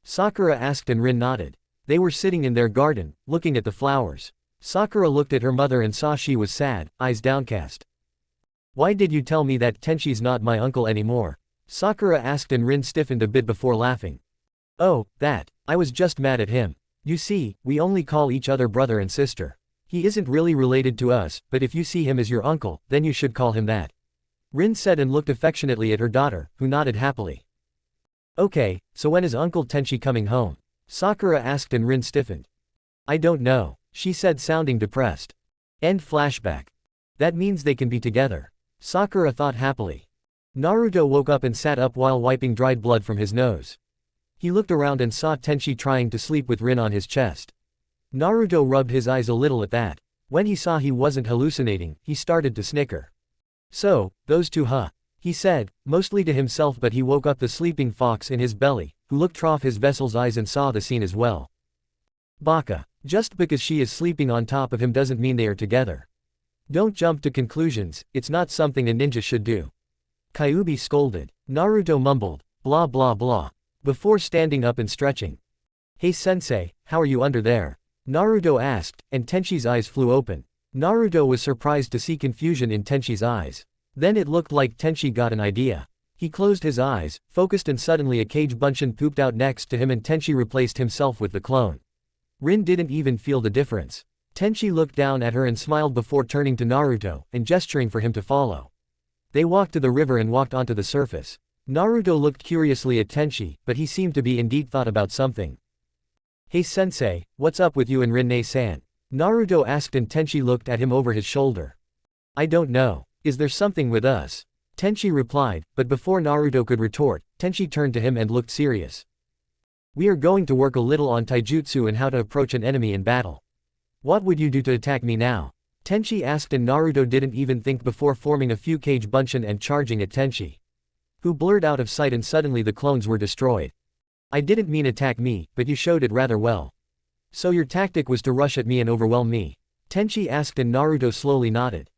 Sakura asked and Rin nodded. They were sitting in their garden, looking at the flowers. Sakura looked at her mother and saw she was sad, eyes downcast. Why did you tell me that Tenchi's not my uncle anymore? Sakura asked and Rin stiffened a bit before laughing. Oh, that. I was just mad at him. You see, we only call each other brother and sister. He isn't really related to us, but if you see him as your uncle, then you should call him that. Rin said and looked affectionately at her daughter, who nodded happily. Okay, so when is Uncle Tenchi coming home? Sakura asked and Rin stiffened. I don't know, she said sounding depressed. End flashback. That means they can be together, Sakura thought happily. Naruto woke up and sat up while wiping dried blood from his nose. He looked around and saw Tenchi trying to sleep with Rin on his chest. Naruto rubbed his eyes a little at that. When he saw he wasn't hallucinating, he started to snicker. So, those two he said, mostly to himself, but he woke up the sleeping fox in his belly, who looked through his vessel's eyes and saw the scene as well. Baka. Just because she is sleeping on top of him doesn't mean they are together. Don't jump to conclusions, it's not something a ninja should do. Kyuubi scolded. Naruto mumbled, blah blah blah, before standing up and stretching. Hey sensei, how are you under there? Naruto asked, and Tenchi's eyes flew open. Naruto was surprised to see confusion in Tenchi's eyes. Then it looked like Tenchi got an idea. He closed his eyes, focused, and suddenly a cage bunshin pooped out next to him and Tenchi replaced himself with the clone. Rin didn't even feel the difference. Tenchi looked down at her and smiled before turning to Naruto, and gesturing for him to follow. They walked to the river and walked onto the surface. Naruto looked curiously at Tenchi, but he seemed to be indeed thought about something. Hey sensei, what's up with you and Rin-ne-san? Naruto asked and Tenchi looked at him over his shoulder. I don't know. Is there something with us? Tenchi replied, but before Naruto could retort, Tenchi turned to him and looked serious. We are going to work a little on taijutsu and how to approach an enemy in battle. What would you do to attack me now? Tenchi asked and Naruto didn't even think before forming a few cage bunshin and charging at Tenchi, who blurred out of sight, and suddenly the clones were destroyed. I didn't mean attack me, but you showed it rather well. So your tactic was to rush at me and overwhelm me? Tenchi asked and Naruto slowly nodded.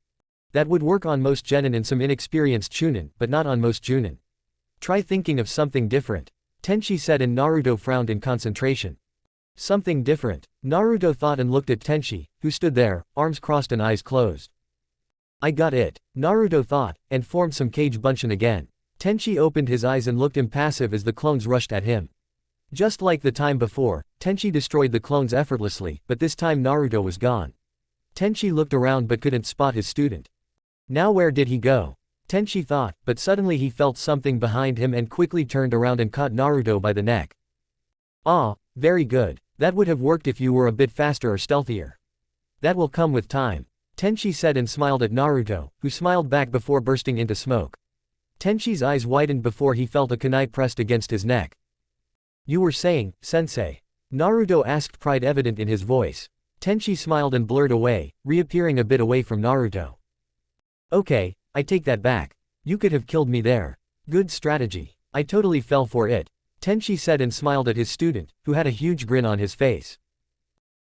That would work on most genin and some inexperienced chunin, but not on most junin. Try thinking of something different, Tenchi said and Naruto frowned in concentration. Something different? Naruto thought and looked at Tenchi, who stood there, arms crossed and eyes closed. I got it, Naruto thought, and formed some cage bunshin again. Tenchi opened his eyes and looked impassive as the clones rushed at him. Just like the time before, Tenchi destroyed the clones effortlessly, but this time Naruto was gone. Tenchi looked around but couldn't spot his student. Now where did he go? Tenchi thought, but suddenly he felt something behind him and quickly turned around and caught Naruto by the neck. Ah, very good. That would have worked if you were a bit faster or stealthier. That will come with time, Tenchi said and smiled at Naruto, who smiled back before bursting into smoke. Tenchi's eyes widened before he felt a kunai pressed against his neck. You were saying, sensei. Naruto asked, pride evident in his voice. Tenchi smiled and blurred away, reappearing a bit away from Naruto. Okay, I take that back. You could have killed me there. Good strategy. I totally fell for it. Tenchi said and smiled at his student, who had a huge grin on his face.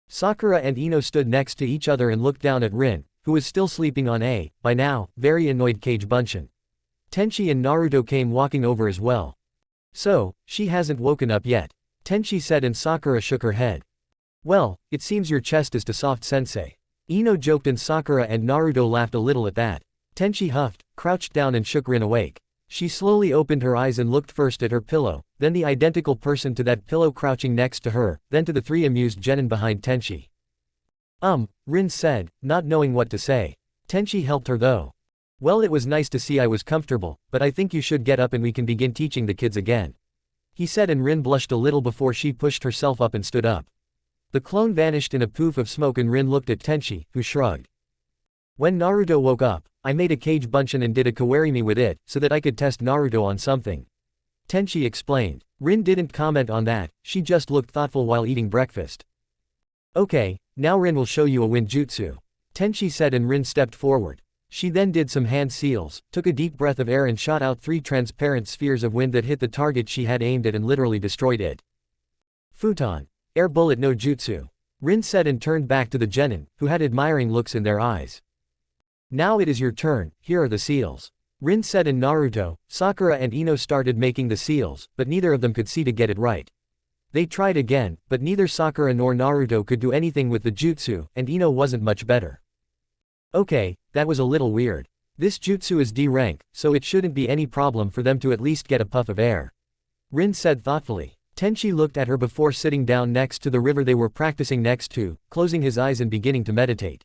Sakura and Ino stood next to each other and looked down at Rin, who was still sleeping on a, by now, very annoyed Kage Bunshin. Tenchi and Naruto came walking over as well. So, she hasn't woken up yet. Tenchi said and Sakura shook her head. Well, it seems your chest is too soft, sensei. Ino joked and Sakura and Naruto laughed a little at that. Tenchi huffed, crouched down and shook Rin awake. She slowly opened her eyes and looked first at her pillow, then the identical person to that pillow crouching next to her, then to the three amused genin behind Tenchi. Rin said, not knowing what to say. Tenchi helped her though. Well, it was nice to see I was comfortable, but I think you should get up and we can begin teaching the kids again. He said and Rin blushed a little before she pushed herself up and stood up. The clone vanished in a poof of smoke and Rin looked at Tenchi, who shrugged. When Naruto woke up, I made a Kage Bunshin and did a kawarimi with it, so that I could test Naruto on something. Tenchi explained. Rin didn't comment on that, she just looked thoughtful while eating breakfast. Okay, now Rin will show you a wind jutsu. Tenchi said and Rin stepped forward. She then did some hand seals, took a deep breath of air and shot out 3 transparent spheres of wind that hit the target she had aimed at and literally destroyed it. Futon. Air bullet no jutsu. Rin said and turned back to the genin, who had admiring looks in their eyes. Now it is your turn, here are the seals. Rin said and Naruto, Sakura and Ino started making the seals, but neither of them could see to get it right. They tried again, but neither Sakura nor Naruto could do anything with the jutsu, and Ino wasn't much better. Okay, that was a little weird. This jutsu is D rank, so it shouldn't be any problem for them to at least get a puff of air. Rin said thoughtfully. Tenchi looked at her before sitting down next to the river they were practicing next to, closing his eyes and beginning to meditate.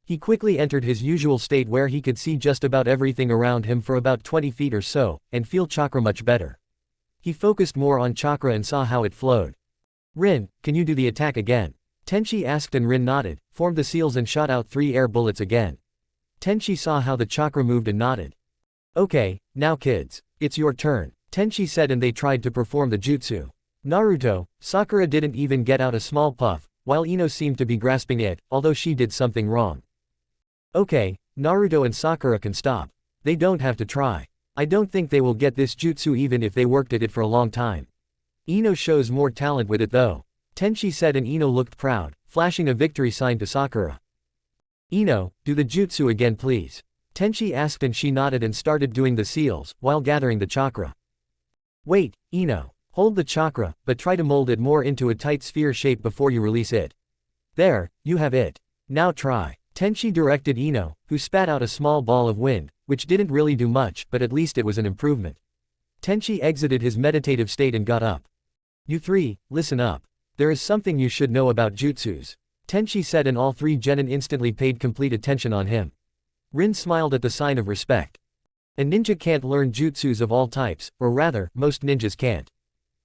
He quickly entered his usual state where he could see just about everything around him for about 20 feet or so, and feel chakra much better. He focused more on chakra and saw how it flowed. Rin, can you do the attack again? Tenchi asked and Rin nodded, formed the seals and shot out 3 air bullets again. Tenchi saw how the chakra moved and nodded. Okay, now kids, it's your turn, Tenchi said and they tried to perform the jutsu. Naruto, Sakura didn't even get out a small puff, while Ino seemed to be grasping it, although she did something wrong. Okay, Naruto and Sakura can stop. They don't have to try. I don't think they will get this jutsu even if they worked at it for a long time. Ino shows more talent with it though. Tenchi said and Ino looked proud, flashing a victory sign to Sakura. Ino, do the jutsu again please. Tenchi asked and she nodded and started doing the seals, while gathering the chakra. Wait, Ino. Hold the chakra, but try to mold it more into a tight sphere shape before you release it. There, you have it. Now try. Tenchi directed Ino, who spat out a small ball of wind, which didn't really do much, but at least it was an improvement. Tenchi exited his meditative state and got up. You 3, listen up. There is something you should know about jutsus. Tenchi said and all 3 genin instantly paid complete attention on him. Rin smiled at the sign of respect. A ninja can't learn jutsus of all types, or rather, most ninjas can't.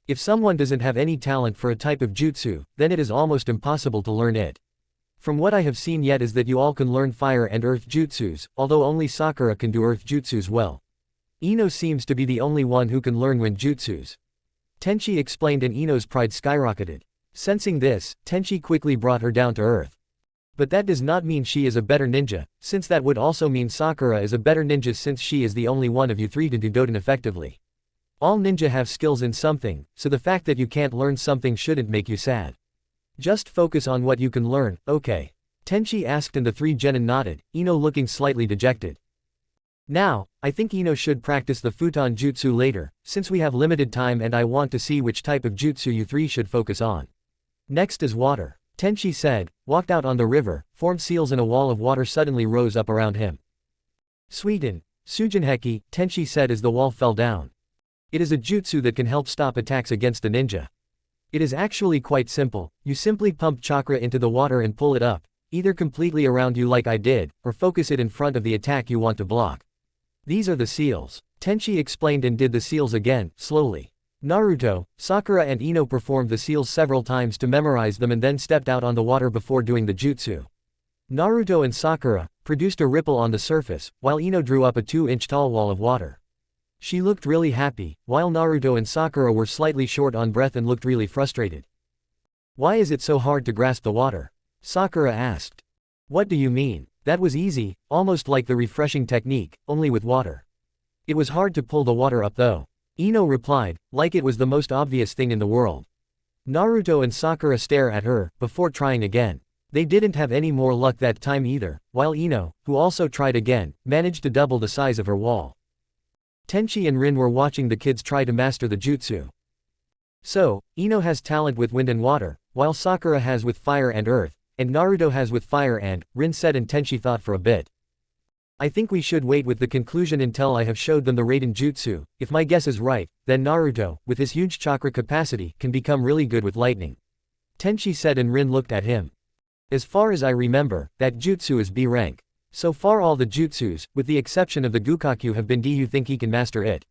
If someone doesn't have any talent for a type of jutsu, then it is almost impossible to learn it. From what I have seen yet is that you all can learn fire and earth jutsus, although only Sakura can do earth jutsus well. Ino seems to be the only one who can learn wind jutsus. Tenchi explained and Ino's pride skyrocketed. Sensing this, Tenchi quickly brought her down to earth. But that does not mean she is a better ninja, since that would also mean Sakura is a better ninja since she is the only one of you 3 to do Doden effectively. All ninja have skills in something, so the fact that you can't learn something shouldn't make you sad. Just focus on what you can learn, okay? Tenchi asked and the 3 genin nodded, Ino looking slightly dejected. Now, I think Ino should practice the futon jutsu later, since we have limited time and I want to see which type of jutsu you 3 should focus on. Next is water, Tenchi said, walked out on the river, formed seals and a wall of water suddenly rose up around him. Suiten, Sujinheki, Tenchi said as the wall fell down. It is a jutsu that can help stop attacks against the ninja. It is actually quite simple, you simply pump chakra into the water and pull it up, either completely around you like I did, or focus it in front of the attack you want to block. These are the seals. Tenchi explained and did the seals again, slowly. Naruto, Sakura and Ino performed the seals several times to memorize them and then stepped out on the water before doing the jutsu. Naruto and Sakura produced a ripple on the surface, while Ino drew up a 2-inch tall wall of water. She looked really happy, while Naruto and Sakura were slightly short on breath and looked really frustrated. Why is it so hard to grasp the water? Sakura asked. What do you mean? That was easy, almost like the refreshing technique, only with water. It was hard to pull the water up though. Ino replied, like it was the most obvious thing in the world. Naruto and Sakura stare at her, before trying again. They didn't have any more luck that time either, while Ino, who also tried again, managed to double the size of her wall. Tenchi and Rin were watching the kids try to master the jutsu. So, Ino has talent with wind and water, while Sakura has with fire and earth, and Naruto has with fire and, Rin said, and Tenchi thought for a bit. I think we should wait with the conclusion until I have showed them the Raiden Jutsu. If my guess is right, then Naruto, with his huge chakra capacity, can become really good with lightning. Tenchi said, and Rin looked at him. As far as I remember, that jutsu is B rank. So far all the jutsus, with the exception of the Gukakyu, have been D. You think he can master it?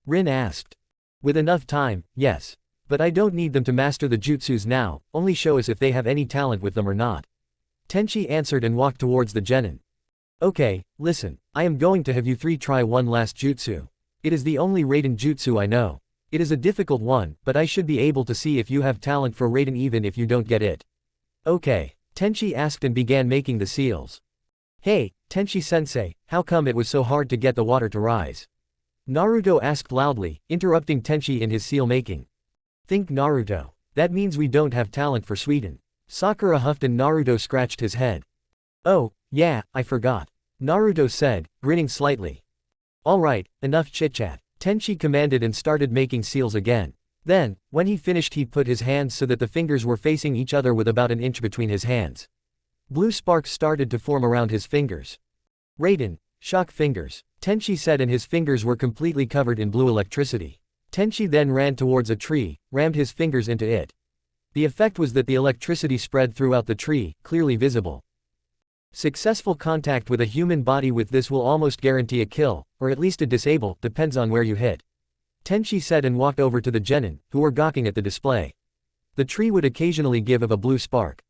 Rin asked. With enough time, yes. But I don't need them to master the jutsus now, only show us if they have any talent with them or not. Tenchi answered and walked towards the genin. Okay, listen, I am going to have you three try one last jutsu. It is the only Raiden jutsu I know. It is a difficult one, but I should be able to see if you have talent for Raiden even if you don't get it. Okay, Tenchi asked and began making the seals. Hey, Tenchi-sensei, how come it was so hard to get the water to rise? Naruto asked loudly, interrupting Tenchi in his seal making. Think Naruto. That means we don't have talent for Sweden. Sakura huffed and Naruto scratched his head. Oh, yeah, I forgot. Naruto said, grinning slightly. Alright, enough chit-chat. Tenchi commanded and started making seals again. Then, when he finished, he put his hands so that the fingers were facing each other with about an inch between his hands. Blue sparks started to form around his fingers. Raiden, shock fingers, Tenchi said, and his fingers were completely covered in blue electricity. Tenchi then ran towards a tree, rammed his fingers into it. The effect was that the electricity spread throughout the tree, clearly visible. Successful contact with a human body with this will almost guarantee a kill, or at least a disable, depends on where you hit. Tenchi said and walked over to the genin, who were gawking at the display. The tree would occasionally give off a blue spark.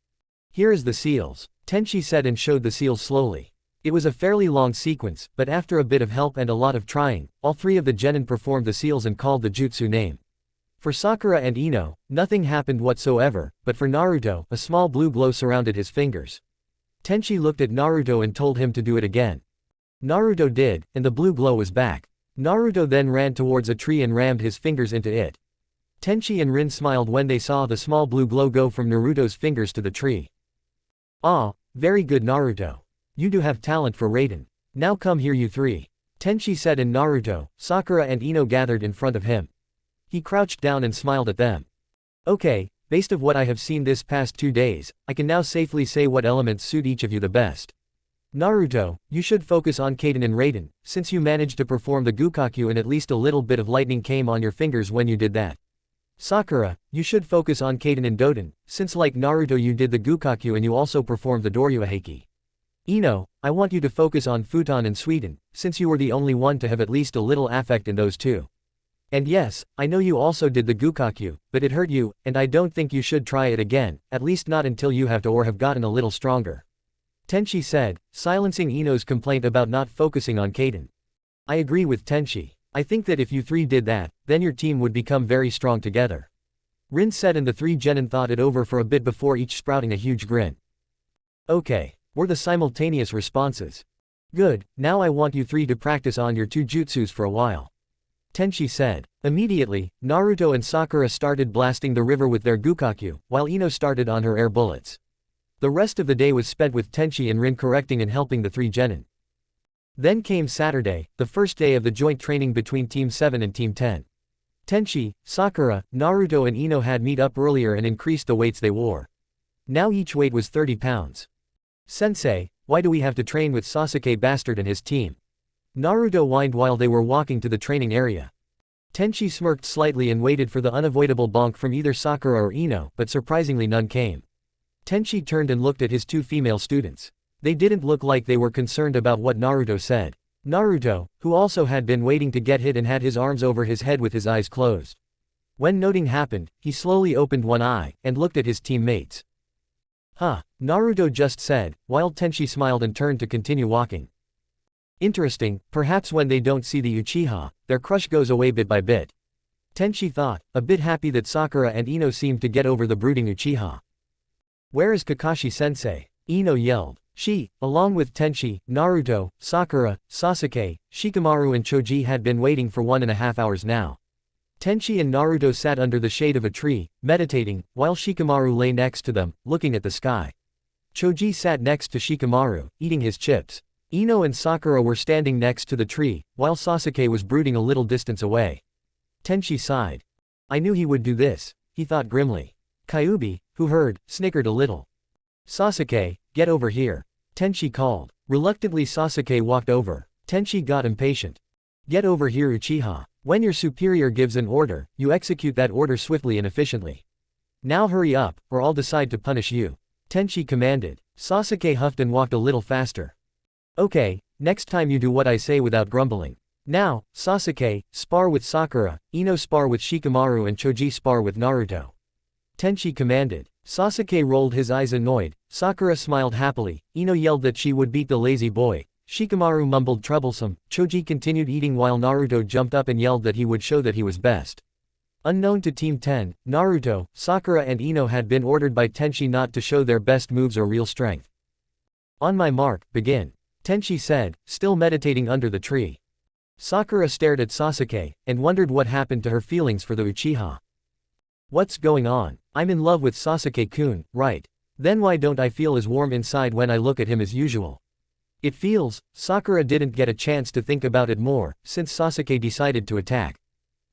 Here is the seals, Tenchi said and showed the seals slowly. It was a fairly long sequence, but after a bit of help and a lot of trying, all three of the genin performed the seals and called the jutsu name. For Sakura and Ino, nothing happened whatsoever, but for Naruto, a small blue glow surrounded his fingers. Tenchi looked at Naruto and told him to do it again. Naruto did, and the blue glow was back. Naruto then ran towards a tree and rammed his fingers into it. Tenchi and Rin smiled when they saw the small blue glow go from Naruto's fingers to the tree. Ah, very good Naruto. You do have talent for Raiden. Now come here you three. Tenchi said, and Naruto, Sakura and Ino gathered in front of him. He crouched down and smiled at them. Okay, based on what I have seen this past 2 days, I can now safely say what elements suit each of you the best. Naruto, you should focus on Kaden and Raiden, since you managed to perform the Gukakyu and at least a little bit of lightning came on your fingers when you did that. Sakura, you should focus on Kaden and Doden, since like Naruto you did the Gukakyu and you also performed the Doryuheki. Ino, I want you to focus on Futon and Sweden, since you were the only one to have at least a little affect in those two. And yes, I know you also did the Gukakyu, but it hurt you, and I don't think you should try it again, at least not until you have to or have gotten a little stronger. Tenchi said, silencing Ino's complaint about not focusing on Kaden. I agree with Tenchi. I think that if you three did that, then your team would become very strong together. Rin said, and the three genin thought it over for a bit before each sprouting a huge grin. Okay, were the simultaneous responses. Good, now I want you three to practice on your two jutsus for a while. Tenchi said. Immediately, Naruto and Sakura started blasting the river with their Gukakyu, while Ino started on her air bullets. The rest of the day was spent with Tenchi and Rin correcting and helping the three genin. Then came Saturday, the first day of the joint training between Team 7 and Team 10. Tenchi, Sakura, Naruto and Ino had meet up earlier and increased the weights they wore. Now each weight was 30 pounds. Sensei, why do we have to train with Sasuke Bastard and his team? Naruto whined while they were walking to the training area. Tenchi smirked slightly and waited for the unavoidable bonk from either Sakura or Ino, but surprisingly none came. Tenchi turned and looked at his two female students. They didn't look like they were concerned about what Naruto said. Naruto, who also had been waiting to get hit and had his arms over his head with his eyes closed. When noting happened, he slowly opened one eye, and looked at his teammates. Huh, Naruto just said, while Tenchi smiled and turned to continue walking. Interesting, perhaps when they don't see the Uchiha, their crush goes away bit by bit. Tenchi thought, a bit happy that Sakura and Ino seemed to get over the brooding Uchiha. Where is Kakashi-sensei? Ino yelled. She, along with Tenchi, Naruto, Sakura, Sasuke, Shikamaru and Choji had been waiting for 1.5 hours now. Tenchi and Naruto sat under the shade of a tree, meditating, while Shikamaru lay next to them, looking at the sky. Choji sat next to Shikamaru, eating his chips. Ino and Sakura were standing next to the tree, while Sasuke was brooding a little distance away. Tenchi sighed. I knew he would do this, he thought grimly. Kyuubi, who heard, snickered a little. Sasuke, get over here. Tenchi called. Reluctantly Sasuke walked over. Tenchi got impatient. Get over here Uchiha. When your superior gives an order, you execute that order swiftly and efficiently. Now hurry up, or I'll decide to punish you. Tenchi commanded. Sasuke huffed and walked a little faster. Okay, next time you do what I say without grumbling. Now, Sasuke, spar with Sakura, Ino spar with Shikamaru and Choji spar with Naruto. Tenchi commanded. Sasuke rolled his eyes annoyed, Sakura smiled happily, Ino yelled that she would beat the lazy boy, Shikamaru mumbled troublesome, Choji continued eating while Naruto jumped up and yelled that he would show that he was best. Unknown to Team 10, Naruto, Sakura and Ino had been ordered by Tenchi not to show their best moves or real strength. On my mark, begin. Tenchi said, still meditating under the tree. Sakura stared at Sasuke, and wondered what happened to her feelings for the Uchiha. What's going on? I'm in love with Sasuke-kun, right? Then why don't I feel as warm inside when I look at him as usual? It feels, Sakura didn't get a chance to think about it more, since Sasuke decided to attack.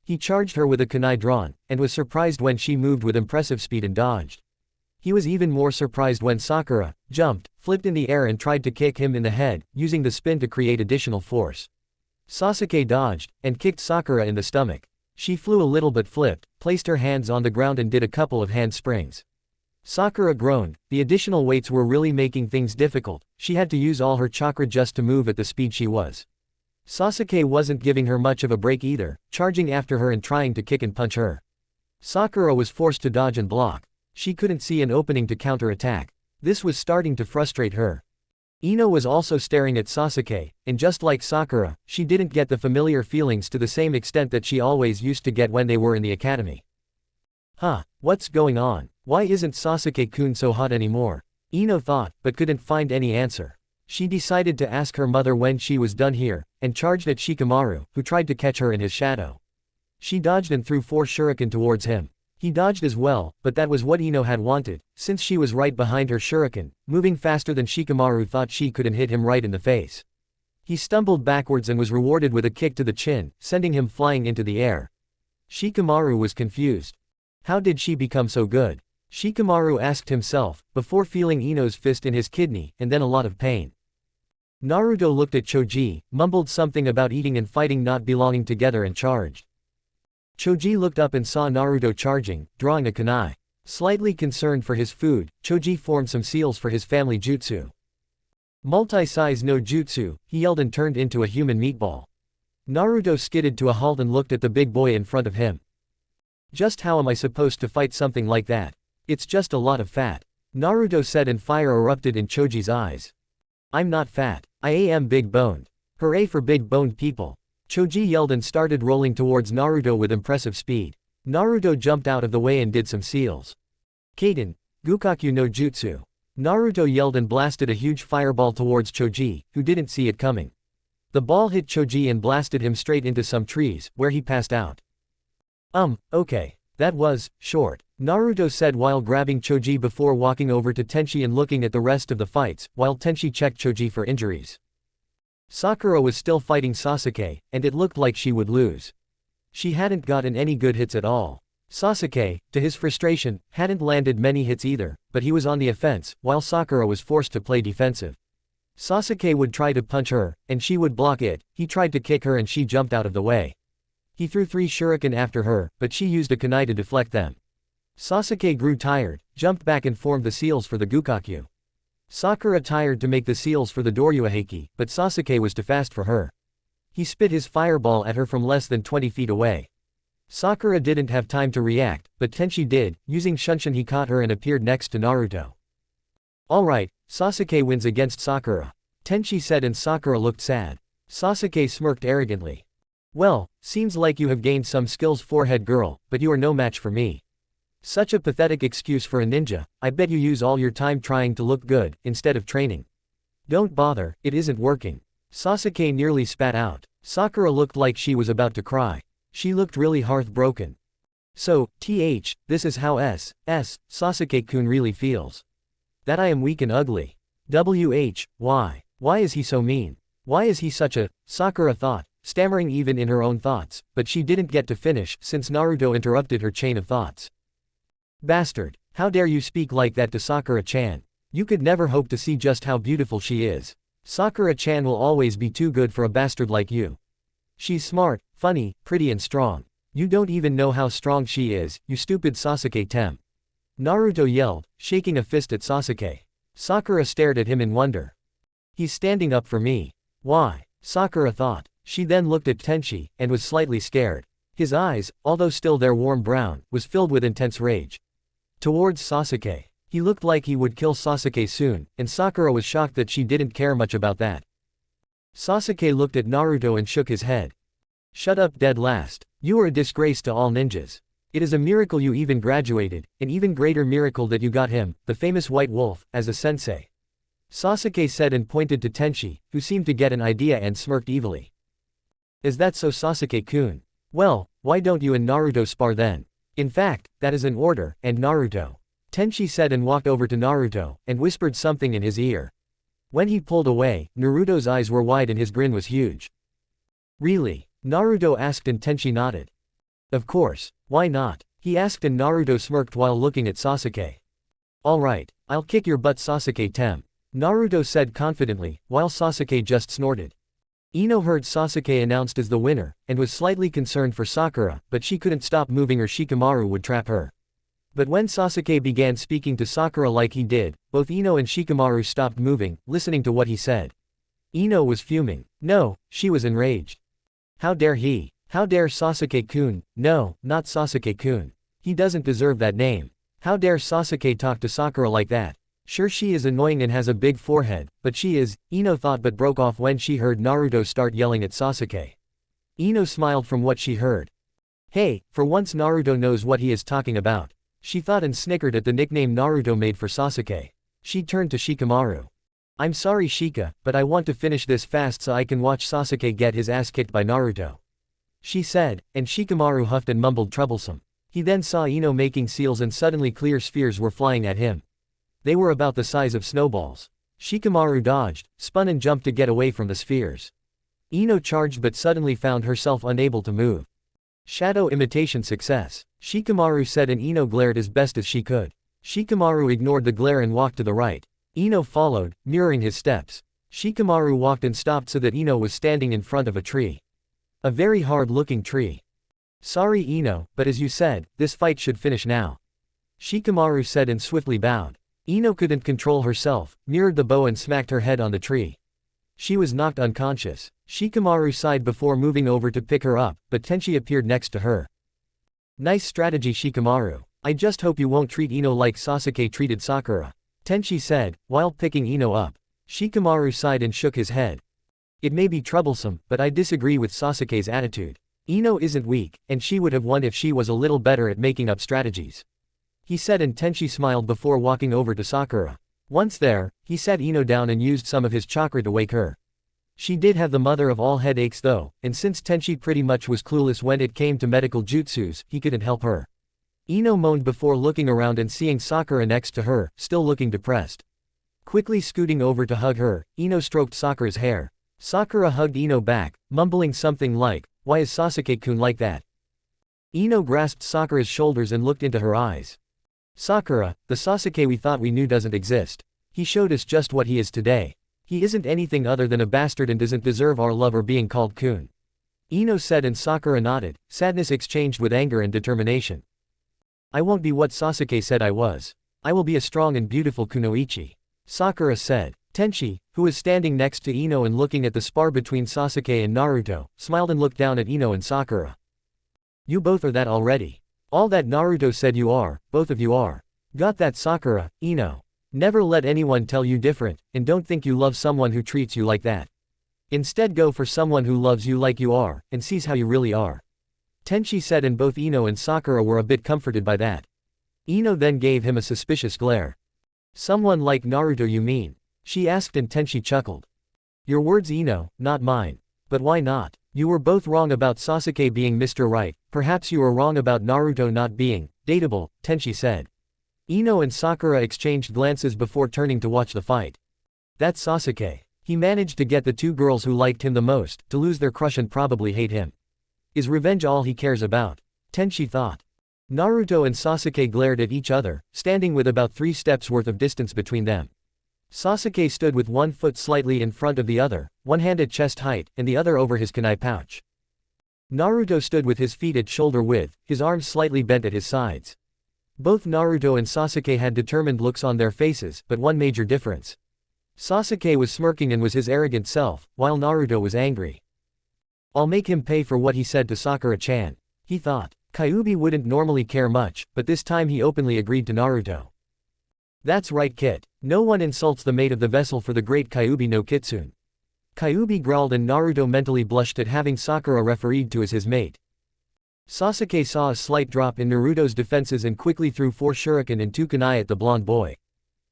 He charged her with a kunai drawn, and was surprised when she moved with impressive speed and dodged. He was even more surprised when Sakura jumped, flipped in the air and tried to kick him in the head, using the spin to create additional force. Sasuke dodged, and kicked Sakura in the stomach. She flew a little but flipped, placed her hands on the ground and did a couple of hand springs. Sakura groaned, the additional weights were really making things difficult, she had to use all her chakra just to move at the speed she was. Sasuke wasn't giving her much of a break either, charging after her and trying to kick and punch her. Sakura was forced to dodge and block. She couldn't see an opening to counter-attack. This was starting to frustrate her. Ino was also staring at Sasuke, and just like Sakura, she didn't get the familiar feelings to the same extent that she always used to get when they were in the academy. Huh, what's going on? Why isn't Sasuke-kun so hot anymore? Ino thought, but couldn't find any answer. She decided to ask her mother when she was done here, and charged at Shikamaru, who tried to catch her in his shadow. She dodged and threw 4 shuriken towards him. He dodged as well, but that was what Ino had wanted, since she was right behind her shuriken, moving faster than Shikamaru thought she couldn't hit him right in the face. He stumbled backwards and was rewarded with a kick to the chin, sending him flying into the air. Shikamaru was confused. How did she become so good? Shikamaru asked himself, before feeling Ino's fist in his kidney, and then a lot of pain. Naruto looked at Choji, mumbled something about eating and fighting not belonging together and charged. Choji looked up and saw Naruto charging, drawing a kunai. Slightly concerned for his food, Choji formed some seals for his family jutsu. Multi-size no jutsu, he yelled and turned into a human meatball. Naruto skidded to a halt and looked at the big boy in front of him. Just how am I supposed to fight something like that? It's just a lot of fat. Naruto said and fire erupted in Choji's eyes. I'm not fat. I am big-boned. Hooray for big-boned people. Choji yelled and started rolling towards Naruto with impressive speed. Naruto jumped out of the way and did some seals. Kaden, Gukakyu no Jutsu. Naruto yelled and blasted a huge fireball towards Choji, who didn't see it coming. The ball hit Choji and blasted him straight into some trees, where he passed out. Okay. That was short, Naruto said while grabbing Choji before walking over to Tenchi and looking at the rest of the fights, while Tenchi checked Choji for injuries. Sakura was still fighting Sasuke, and it looked like she would lose. She hadn't gotten any good hits at all. Sasuke, to his frustration, hadn't landed many hits either, but he was on the offense, while Sakura was forced to play defensive. Sasuke would try to punch her, and she would block it, he tried to kick her and she jumped out of the way. He threw 3 shuriken after her, but she used a kunai to deflect them. Sasuke grew tired, jumped back and formed the seals for the Gukakyu. Sakura tired to make the seals for the Doryuaheki, but Sasuke was too fast for her. He spit his fireball at her from less than 20 feet away. Sakura didn't have time to react, but Tenchi did, using Shunshin he caught her and appeared next to Naruto. Alright, Sasuke wins against Sakura. Tenchi said and Sakura looked sad. Sasuke smirked arrogantly. Well, seems like you have gained some skills, forehead girl, but you are no match for me. Such a pathetic excuse for a ninja. I bet you use all your time trying to look good, instead of training. Don't bother, it isn't working. Sasuke nearly spat out. Sakura looked like she was about to cry. She looked really heartbroken. So, this is how Sasuke-kun really feels. That I am weak and ugly. Why? Why is he so mean? Why is he such a, Sakura thought, stammering even in her own thoughts, but she didn't get to finish since Naruto interrupted her chain of thoughts. Bastard, how dare you speak like that to Sakura-chan? You could never hope to see just how beautiful she is. Sakura-chan will always be too good for a bastard like you. She's smart, funny, pretty and strong. You don't even know how strong she is, you stupid Sasuke-tem. Naruto yelled, shaking a fist at Sasuke. Sakura stared at him in wonder. He's standing up for me. Why? Sakura thought. She then looked at Tenchi, and was slightly scared. His eyes, although still their warm brown, was filled with intense rage. Towards Sasuke. He looked like he would kill Sasuke soon, and Sakura was shocked that she didn't care much about that. Sasuke looked at Naruto and shook his head. Shut up, dead last. You are a disgrace to all ninjas. It is a miracle you even graduated, an even greater miracle that you got him, the famous White Wolf, as a sensei. Sasuke said and pointed to Tenchi, who seemed to get an idea and smirked evilly. Is that so, Sasuke-kun? Well, why don't you and Naruto spar then? In fact, that is an order, and Naruto. Tenchi said and walked over to Naruto, and whispered something in his ear. When he pulled away, Naruto's eyes were wide and his grin was huge. Really? Naruto asked and Tenchi nodded. Of course, why not? He asked and Naruto smirked while looking at Sasuke. Alright, I'll kick your butt, Sasuke-tem. Naruto said confidently, while Sasuke just snorted. Ino heard Sasuke announced as the winner, and was slightly concerned for Sakura, but she couldn't stop moving or Shikamaru would trap her. But when Sasuke began speaking to Sakura like he did, both Ino and Shikamaru stopped moving, listening to what he said. Ino was fuming. No, she was enraged. How dare he? How dare Sasuke-kun? No, not Sasuke-kun. He doesn't deserve that name. How dare Sasuke talk to Sakura like that? Sure, she is annoying and has a big forehead, but she is, Ino thought, but broke off when she heard Naruto start yelling at Sasuke. Ino smiled from what she heard. Hey, for once Naruto knows what he is talking about. She thought and snickered at the nickname Naruto made for Sasuke. She turned to Shikamaru. I'm sorry, Shika, but I want to finish this fast so I can watch Sasuke get his ass kicked by Naruto. She said, and Shikamaru huffed and mumbled troublesome. He then saw Ino making seals and suddenly clear spheres were flying at him. They were about the size of snowballs. Shikamaru dodged, spun and jumped to get away from the spheres. Ino charged but suddenly found herself unable to move. Shadow imitation success. Shikamaru said and Ino glared as best as she could. Shikamaru ignored the glare and walked to the right. Ino followed, mirroring his steps. Shikamaru walked and stopped so that Ino was standing in front of a tree. A very hard-looking tree. Sorry Ino, but as you said, this fight should finish now. Shikamaru said and swiftly bowed. Ino couldn't control herself, mirrored the bow and smacked her head on the tree. She was knocked unconscious. Shikamaru sighed before moving over to pick her up, but Tenchi appeared next to her. Nice strategy, Shikamaru. I just hope you won't treat Ino like Sasuke treated Sakura. Tenchi said, while picking Ino up. Shikamaru sighed and shook his head. It may be troublesome, but I disagree with Sasuke's attitude. Ino isn't weak, and she would have won if she was a little better at making up strategies. He said and Tenchi smiled before walking over to Sakura. Once there, he sat Ino down and used some of his chakra to wake her. She did have the mother of all headaches though, and since Tenchi pretty much was clueless when it came to medical jutsus, he couldn't help her. Ino moaned before looking around and seeing Sakura next to her, still looking depressed. Quickly scooting over to hug her, Ino stroked Sakura's hair. Sakura hugged Ino back, mumbling something like, "Why is Sasuke-kun like that?" Ino grasped Sakura's shoulders and looked into her eyes. Sakura, the Sasuke we thought we knew doesn't exist. He showed us just what he is today. He isn't anything other than a bastard and doesn't deserve our love or being called kun. Ino said and Sakura nodded, sadness exchanged with anger and determination. I won't be what Sasuke said I was. I will be a strong and beautiful kunoichi. Sakura said. Tenchi, who was standing next to Ino and looking at the spar between Sasuke and Naruto, smiled and looked down at Ino and Sakura. You both are that already. All that Naruto said you are, both of you are. Got that, Sakura, Ino. Never let anyone tell you different, and don't think you love someone who treats you like that. Instead go for someone who loves you like you are, and sees how you really are. Tenchi said, and both Ino and Sakura were a bit comforted by that. Ino then gave him a suspicious glare. Someone like Naruto you mean? She asked, and Tenchi chuckled. Your words, Ino, not mine. But why not? You were both wrong about Sasuke being Mr. Right, perhaps you were wrong about Naruto not being dateable, Tenchi said. Ino and Sakura exchanged glances before turning to watch the fight. That's Sasuke. He managed to get the two girls who liked him the most to lose their crush and probably hate him. Is revenge all he cares about? Tenchi thought. Naruto and Sasuke glared at each other, standing with about 3 steps worth of distance between them. Sasuke stood with one foot slightly in front of the other, one hand at chest height, and the other over his kunai pouch. Naruto stood with his feet at shoulder width, his arms slightly bent at his sides. Both Naruto and Sasuke had determined looks on their faces, but one major difference. Sasuke was smirking and was his arrogant self, while Naruto was angry. I'll make him pay for what he said to Sakura-chan, he thought. Kyuubi wouldn't normally care much, but this time he openly agreed to Naruto. That's right, Kit. No one insults the mate of the vessel for the great Kyuubi no Kitsune. Kyuubi growled, and Naruto mentally blushed at having Sakura refereed to as his mate. Sasuke saw a slight drop in Naruto's defenses and quickly threw 4 shuriken and 2 kunai at the blonde boy.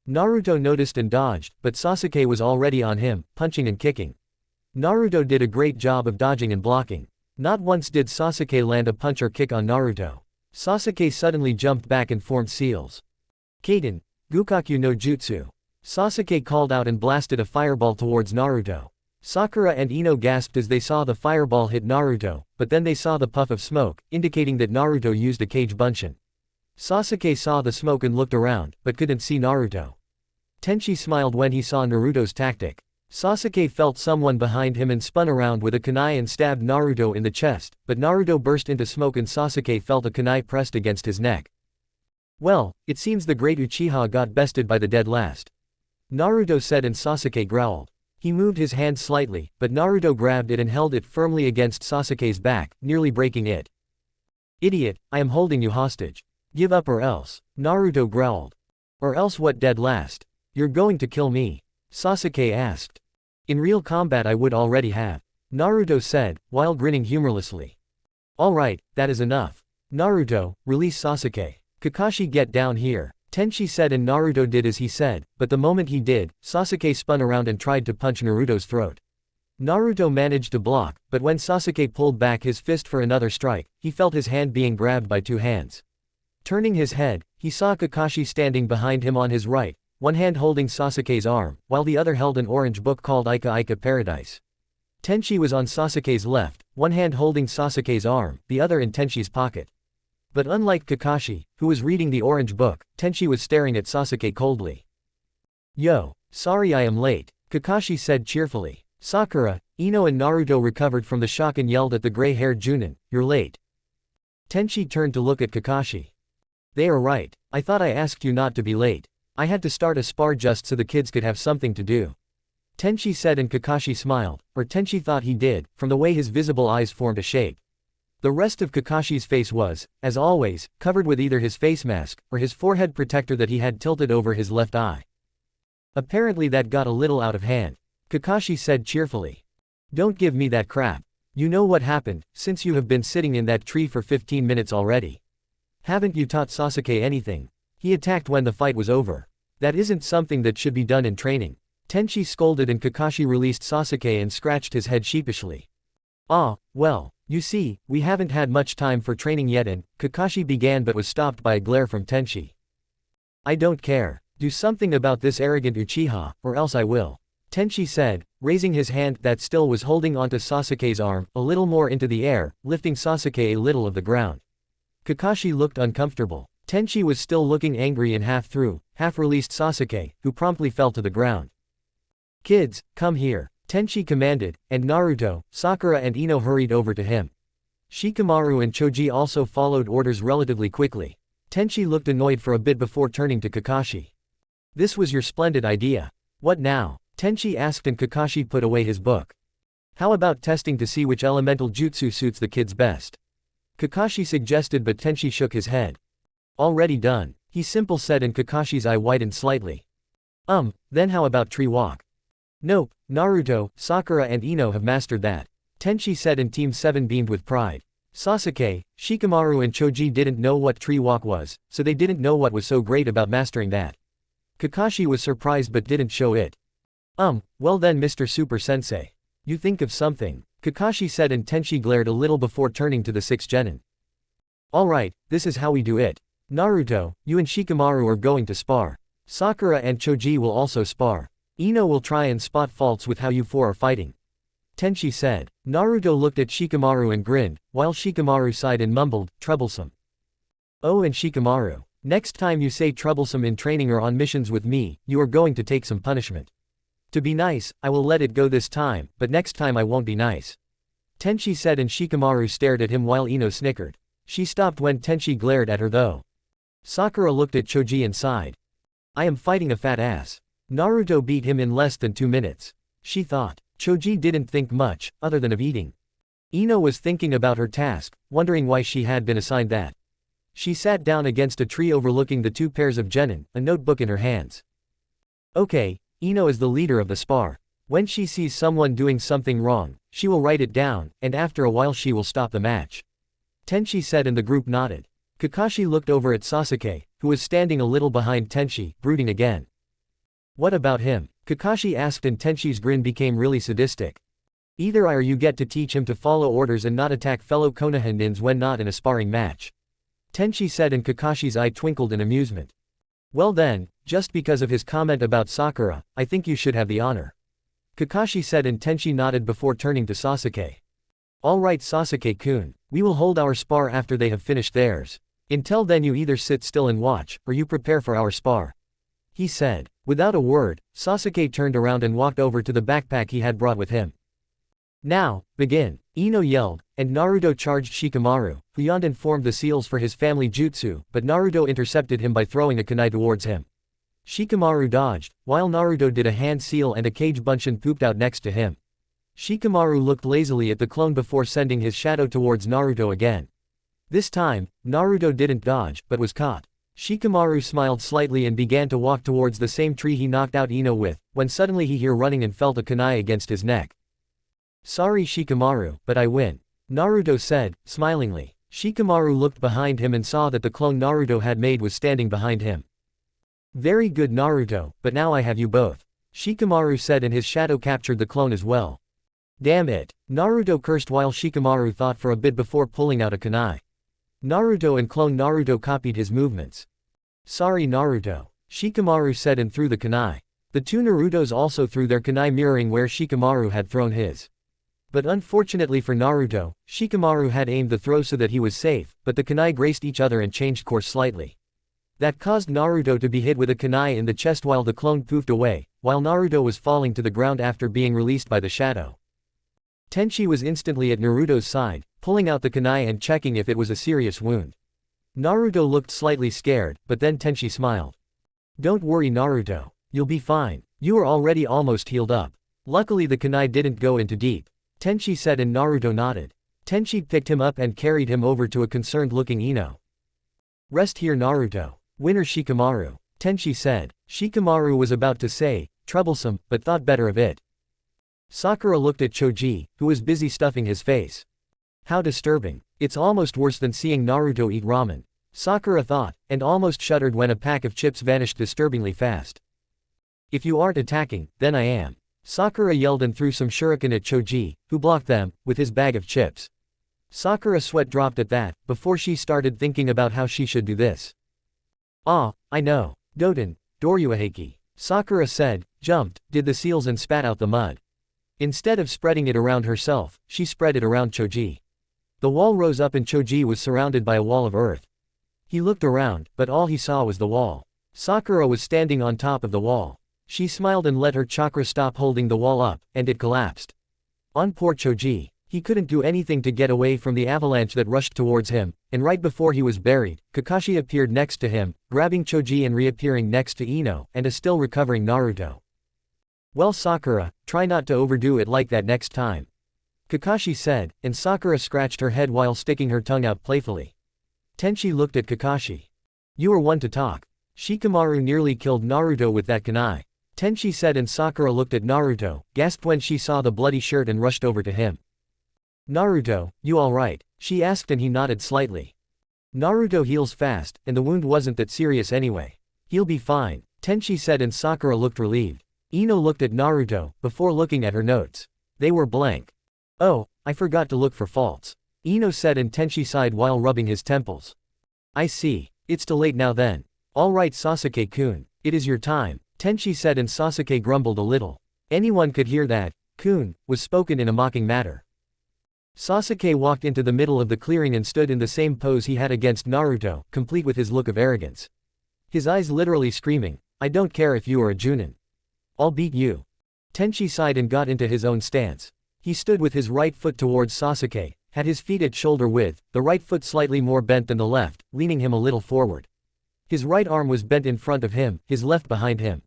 Naruto noticed and dodged, but Sasuke was already on him, punching and kicking. Naruto did a great job of dodging and blocking. Not once did Sasuke land a punch or kick on Naruto. Sasuke suddenly jumped back and formed seals. Kaden, Gukakyu no Jutsu. Sasuke called out and blasted a fireball towards Naruto. Sakura and Ino gasped as they saw the fireball hit Naruto, but then they saw the puff of smoke, indicating that Naruto used a Kage Bunshin. Sasuke saw the smoke and looked around, but couldn't see Naruto. Tenchi smiled when he saw Naruto's tactic. Sasuke felt someone behind him and spun around with a kunai and stabbed Naruto in the chest, but Naruto burst into smoke and Sasuke felt a kunai pressed against his neck. Well, it seems the great Uchiha got bested by the dead last. Naruto said, and Sasuke growled. He moved his hand slightly, but Naruto grabbed it and held it firmly against Sasuke's back, nearly breaking it. Idiot, I am holding you hostage. Give up or else, Naruto growled. Or else what, dead last? You're going to kill me? Sasuke asked. In real combat I would already have. Naruto said, while grinning humorlessly. Alright, that is enough. Naruto, release Sasuke. Kakashi, get down here. Tenchi said, and Naruto did as he said, but the moment he did, Sasuke spun around and tried to punch Naruto's throat. Naruto managed to block, but when Sasuke pulled back his fist for another strike, he felt his hand being grabbed by 2 hands. Turning his head, he saw Kakashi standing behind him on his right, one hand holding Sasuke's arm, while the other held an orange book called Ika Ika Paradise. Tenchi was on Sasuke's left, one hand holding Sasuke's arm, the other in Tenchi's pocket. But unlike Kakashi, who was reading the orange book, Tenchi was staring at Sasuke coldly. Yo, sorry I am late, Kakashi said cheerfully. Sakura, Ino and Naruto recovered from the shock and yelled at the gray-haired Junin, you're late. Tenchi turned to look at Kakashi. They are right, I thought I asked you not to be late. I had to start a spar just so the kids could have something to do. Tenchi said, and Kakashi smiled, or Tenchi thought he did, from the way his visible eyes formed a shape. The rest of Kakashi's face was, as always, covered with either his face mask, or his forehead protector that he had tilted over his left eye. Apparently that got a little out of hand. Kakashi said cheerfully. Don't give me that crap. You know what happened, since you have been sitting in that tree for 15 minutes already. Haven't you taught Sasuke anything? He attacked when the fight was over. That isn't something that should be done in training. Tenchi scolded, and Kakashi released Sasuke and scratched his head sheepishly. Ah, well, you see, we haven't had much time for training yet, and Kakashi began but was stopped by a glare from Tenchi. I don't care. Do something about this arrogant Uchiha, or else I will. Tenchi said, raising his hand that still was holding onto Sasuke's arm, a little more into the air, lifting Sasuke a little of the ground. Kakashi looked uncomfortable. Tenchi was still looking angry and half-released Sasuke, who promptly fell to the ground. Kids, come here, Tenchi commanded, and Naruto, Sakura and Ino hurried over to him. Shikamaru and Choji also followed orders relatively quickly. Tenchi looked annoyed for a bit before turning to Kakashi. This was your splendid idea. What now? Tenchi asked, and Kakashi put away his book. How about testing to see which elemental jutsu suits the kids best? Kakashi suggested, but Tenchi shook his head. Already done, he simple said, and Kakashi's eye widened slightly. Then how about tree walk? Nope, Naruto, Sakura and Ino have mastered that. Tenchi said and Team 7 beamed with pride. Sasuke, Shikamaru and Choji didn't know what tree walk was, so they didn't know what was so great about mastering that. Kakashi was surprised but didn't show it. Well then Mr. Super Sensei. You think of something, Kakashi said and Tenchi glared a little before turning to the 6 genin. Alright, this is how we do it. Naruto, you and Shikamaru are going to spar. Sakura and Choji will also spar. Ino will try and spot faults with how you four are fighting. Tenchi said. Naruto looked at Shikamaru and grinned, while Shikamaru sighed and mumbled, troublesome. Oh and Shikamaru, next time you say troublesome in training or on missions with me, you are going to take some punishment. To be nice, I will let it go this time, but next time I won't be nice. Tenchi said and Shikamaru stared at him while Ino snickered. She stopped when Tenchi glared at her though. Sakura looked at Choji and sighed. I am fighting a fat ass. Naruto beat him in less than 2 minutes. She thought. Choji didn't think much, other than of eating. Ino was thinking about her task, wondering why she had been assigned that. She sat down against a tree overlooking the 2 pairs of genin, a notebook in her hands. Okay, Ino is the leader of the spar. When she sees someone doing something wrong, she will write it down, and after a while she will stop the match. Tenchi said and the group nodded. Kakashi looked over at Sasuke, who was standing a little behind Tenchi, brooding again. What about him? Kakashi asked and Tenchi's grin became really sadistic. Either I or you get to teach him to follow orders and not attack fellow Konohans when not in a sparring match. Tenchi said and Kakashi's eye twinkled in amusement. Well then, just because of his comment about Sakura, I think you should have the honor. Kakashi said and Tenchi nodded before turning to Sasuke. Alright Sasuke-kun, we will hold our spar after they have finished theirs. Until then you either sit still and watch, or you prepare for our spar. He said. Without a word, Sasuke turned around and walked over to the backpack he had brought with him. Now, begin, Ino yelled, and Naruto charged Shikamaru, who yawned and formed the seals for his family jutsu, but Naruto intercepted him by throwing a kunai towards him. Shikamaru dodged, while Naruto did a hand seal and a cage bunshin pooped out next to him. Shikamaru looked lazily at the clone before sending his shadow towards Naruto again. This time, Naruto didn't dodge, but was caught. Shikamaru smiled slightly and began to walk towards the same tree he knocked out Ino with, when suddenly he heard running and felt a kunai against his neck. Sorry Shikamaru, but I win. Naruto said, smilingly. Shikamaru looked behind him and saw that the clone Naruto had made was standing behind him. Very good Naruto, but now I have you both. Shikamaru said and his shadow captured the clone as well. Damn it. Naruto cursed while Shikamaru thought for a bit before pulling out a kunai. Naruto and clone Naruto copied his movements. Sorry Naruto. Shikamaru said and threw the kunai. The 2 Narutos also threw their kunai mirroring where Shikamaru had thrown his. But unfortunately for Naruto, Shikamaru had aimed the throw so that he was safe, but the kunai grazed each other and changed course slightly. That caused Naruto to be hit with a kunai in the chest while the clone poofed away, while Naruto was falling to the ground after being released by the shadow. Tenchi was instantly at Naruto's side, pulling out the kunai and checking if it was a serious wound. Naruto looked slightly scared, but then Tenchi smiled. Don't worry Naruto. You'll be fine. You are already almost healed up. Luckily the kunai didn't go into deep. Tenchi said and Naruto nodded. Tenchi picked him up and carried him over to a concerned-looking Ino. Rest here Naruto. Winner Shikamaru. Tenchi said. Shikamaru was about to say, troublesome, but thought better of it. Sakura looked at Choji, who was busy stuffing his face. How disturbing. It's almost worse than seeing Naruto eat ramen. Sakura thought, and almost shuddered when a pack of chips vanished disturbingly fast. If you aren't attacking, then I am. Sakura yelled and threw some shuriken at Choji, who blocked them, with his bag of chips. Sakura's sweat dropped at that, before she started thinking about how she should do this. Ah, I know. Doten, Doryuaheki. Sakura said, jumped, did the seals and spat out the mud. Instead of spreading it around herself, she spread it around Choji. The wall rose up and Choji was surrounded by a wall of earth. He looked around, but all he saw was the wall. Sakura was standing on top of the wall. She smiled and let her chakra stop holding the wall up, and it collapsed. On poor Choji. He couldn't do anything to get away from the avalanche that rushed towards him, and right before he was buried, Kakashi appeared next to him, grabbing Choji and reappearing next to Ino, and a still recovering Naruto. Well Sakura, try not to overdo it like that next time. Kakashi said, and Sakura scratched her head while sticking her tongue out playfully. Tenchi looked at Kakashi. You are one to talk. Shikamaru nearly killed Naruto with that kunai. Tenchi said, and Sakura looked at Naruto, gasped when she saw the bloody shirt and rushed over to him. Naruto, you alright? She asked, and he nodded slightly. Naruto heals fast, and the wound wasn't that serious anyway. He'll be fine, Tenchi said, and Sakura looked relieved. Ino looked at Naruto, before looking at her notes. They were blank. Oh, I forgot to look for faults, Ino said, and Tenchi sighed while rubbing his temples. I see. It's too late now then. Alright Sasuke-kun, it is your time, Tenchi said, and Sasuke grumbled a little. Anyone could hear that "kun" was spoken in a mocking manner. Sasuke walked into the middle of the clearing and stood in the same pose he had against Naruto, complete with his look of arrogance. His eyes literally screaming, I don't care if you are a Junin. I'll beat you. Tenchi sighed and got into his own stance. He stood with his right foot towards Sasuke, had his feet at shoulder width, the right foot slightly more bent than the left, leaning him a little forward. His right arm was bent in front of him, his left behind him.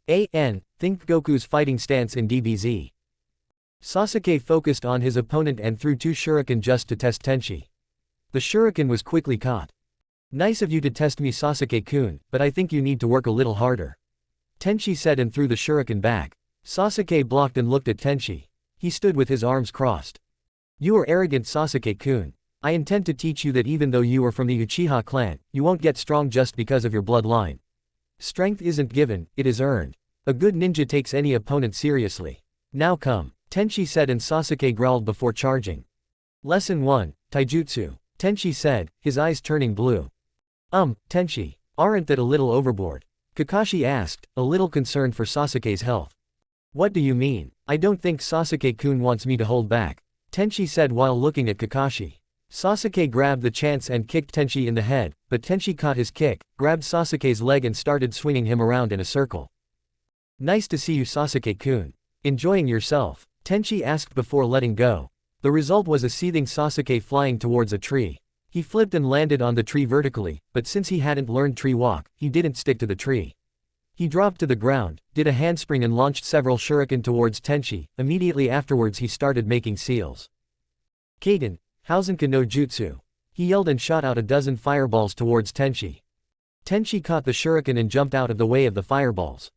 Think Goku's fighting stance in DBZ. Sasuke focused on his opponent and threw 2 shuriken just to test Tenchi. The shuriken was quickly caught. Nice of you to test me, Sasuke-kun, but I think you need to work a little harder, Tenchi said, and threw the shuriken back. Sasuke blocked and looked at Tenchi. He stood with his arms crossed. You are arrogant, Sasuke-kun. I intend to teach you that even though you are from the Uchiha clan, you won't get strong just because of your bloodline. Strength isn't given, it is earned. A good ninja takes any opponent seriously. Now come, Tenchi said, and Sasuke growled before charging. Lesson 1, Taijutsu, Tenchi said, his eyes turning blue. Tenchi, aren't that a little overboard? Kakashi asked, a little concerned for Sasuke's health. What do you mean? I don't think Sasuke-kun wants me to hold back, Tenchi said while looking at Kakashi. Sasuke grabbed the chance and kicked Tenchi in the head, but Tenchi caught his kick, grabbed Sasuke's leg and started swinging him around in a circle. Nice to see you, Sasuke-kun. Enjoying yourself? Tenchi asked before letting go. The result was a seething Sasuke flying towards a tree. He flipped and landed on the tree vertically, but since he hadn't learned tree walk, he didn't stick to the tree. He dropped to the ground, did a handspring and launched several shuriken towards Tenchi. Immediately afterwards he started making seals. Kaden, Hausenka no Jutsu. He yelled and shot out a dozen fireballs towards Tenchi. Tenchi caught the shuriken and jumped out of the way of the fireballs.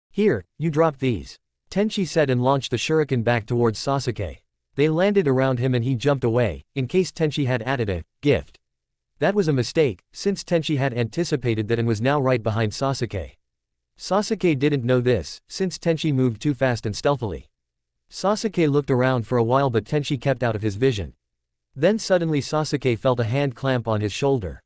Here, you drop these, Tenchi said, and launched the shuriken back towards Sasuke. They landed around him and he jumped away, in case Tenchi had added a gift. That was a mistake, since Tenchi had anticipated that and was now right behind Sasuke. Sasuke didn't know this, since Tenchi moved too fast and stealthily. Sasuke looked around for a while but Tenchi kept out of his vision. Then suddenly Sasuke felt a hand clamp on his shoulder.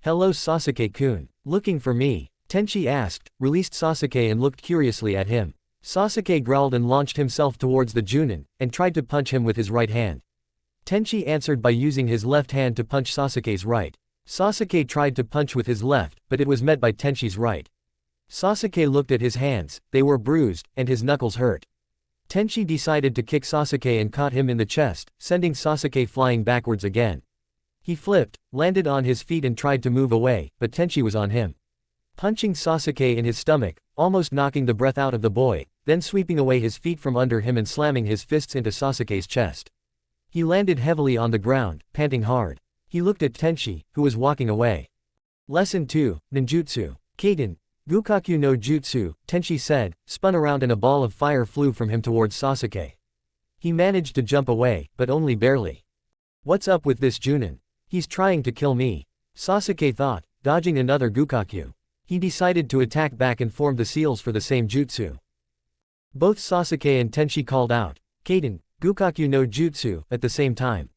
Hello, Sasuke-kun. Looking for me? Tenchi asked, released Sasuke and looked curiously at him. Sasuke growled and launched himself towards the Junin, and tried to punch him with his right hand. Tenchi answered by using his left hand to punch Sasuke's right. Sasuke tried to punch with his left, but it was met by Tenchi's right. Sasuke looked at his hands, they were bruised, and his knuckles hurt. Tenchi decided to kick Sasuke and caught him in the chest, sending Sasuke flying backwards again. He flipped, landed on his feet and tried to move away, but Tenchi was on him. Punching Sasuke in his stomach, almost knocking the breath out of the boy, then sweeping away his feet from under him and slamming his fists into Sasuke's chest. He landed heavily on the ground, panting hard. He looked at Tenchi, who was walking away. Lesson 2, Ninjutsu. Kaden, Gukaku no Jutsu, Tenchi said, spun around and a ball of fire flew from him towards Sasuke. He managed to jump away, but only barely. What's up with this Junin? He's trying to kill me, Sasuke thought, dodging another Gukaku. He decided to attack back and formed the seals for the same jutsu. Both Sasuke and Tenchi called out, Kaden, Gukaku no Jutsu, at the same time.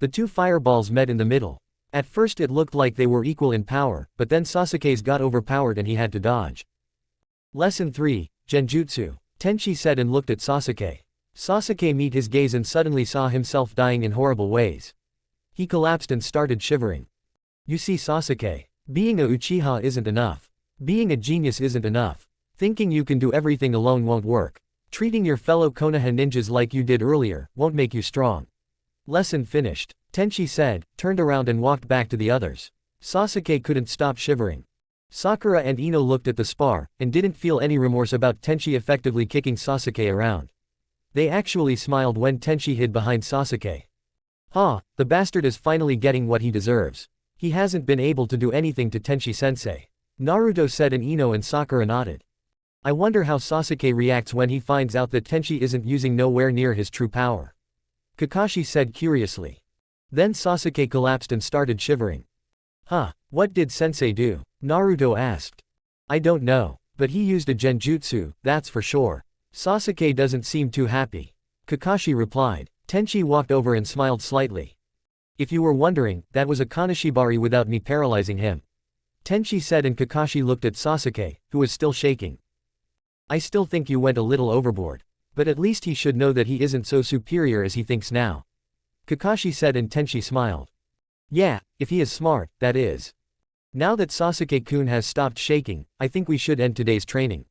The 2 fireballs met in the middle. At first it looked like they were equal in power, but then Sasuke's got overpowered and he had to dodge. Lesson 3, Genjutsu, Tenchi said and looked at Sasuke. Sasuke met his gaze and suddenly saw himself dying in horrible ways. He collapsed and started shivering. You see, Sasuke, being a Uchiha isn't enough. Being a genius isn't enough. Thinking you can do everything alone won't work. Treating your fellow Konoha ninjas like you did earlier won't make you strong. Lesson finished, Tenchi said, turned around and walked back to the others. Sasuke couldn't stop shivering. Sakura and Ino looked at the spar, and didn't feel any remorse about Tenchi effectively kicking Sasuke around. They actually smiled when Tenchi hid behind Sasuke. The bastard is finally getting what he deserves. He hasn't been able to do anything to Tenchi-sensei, Naruto said, and Ino and Sakura nodded. I wonder how Sasuke reacts when he finds out that Tenchi isn't using nowhere near his true power. Kakashi said curiously. Then Sasuke collapsed and started shivering. Huh, what did sensei do? Naruto asked. I don't know, but he used a genjutsu, that's for sure. Sasuke doesn't seem too happy. Kakashi replied. Tenchi walked over and smiled slightly. If you were wondering, that was a kaneshibari without me paralyzing him. Tenchi said, and Kakashi looked at Sasuke, who was still shaking. I still think you went a little overboard. But at least he should know that he isn't so superior as he thinks now. Kakashi said, and Tenchi smiled. Yeah, if he is smart, that is. Now that Sasuke-kun has stopped shaking, I think we should end today's training.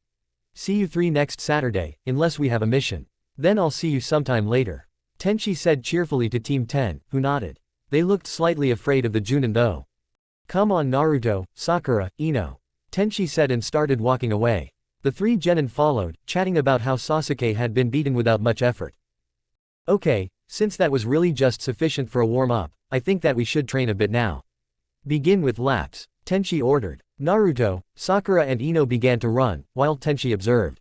See you 3 next Saturday, unless we have a mission. Then I'll see you sometime later. Tenchi said cheerfully to Team 10, who nodded. They looked slightly afraid of the Junin though. Come on Naruto, Sakura, Ino. Tenchi said and started walking away. The 3 genin followed, chatting about how Sasuke had been beaten without much effort. Okay, since that was really just sufficient for a warm-up, I think that we should train a bit now. Begin with laps, Tenchi ordered. Naruto, Sakura and Ino began to run, while Tenchi observed.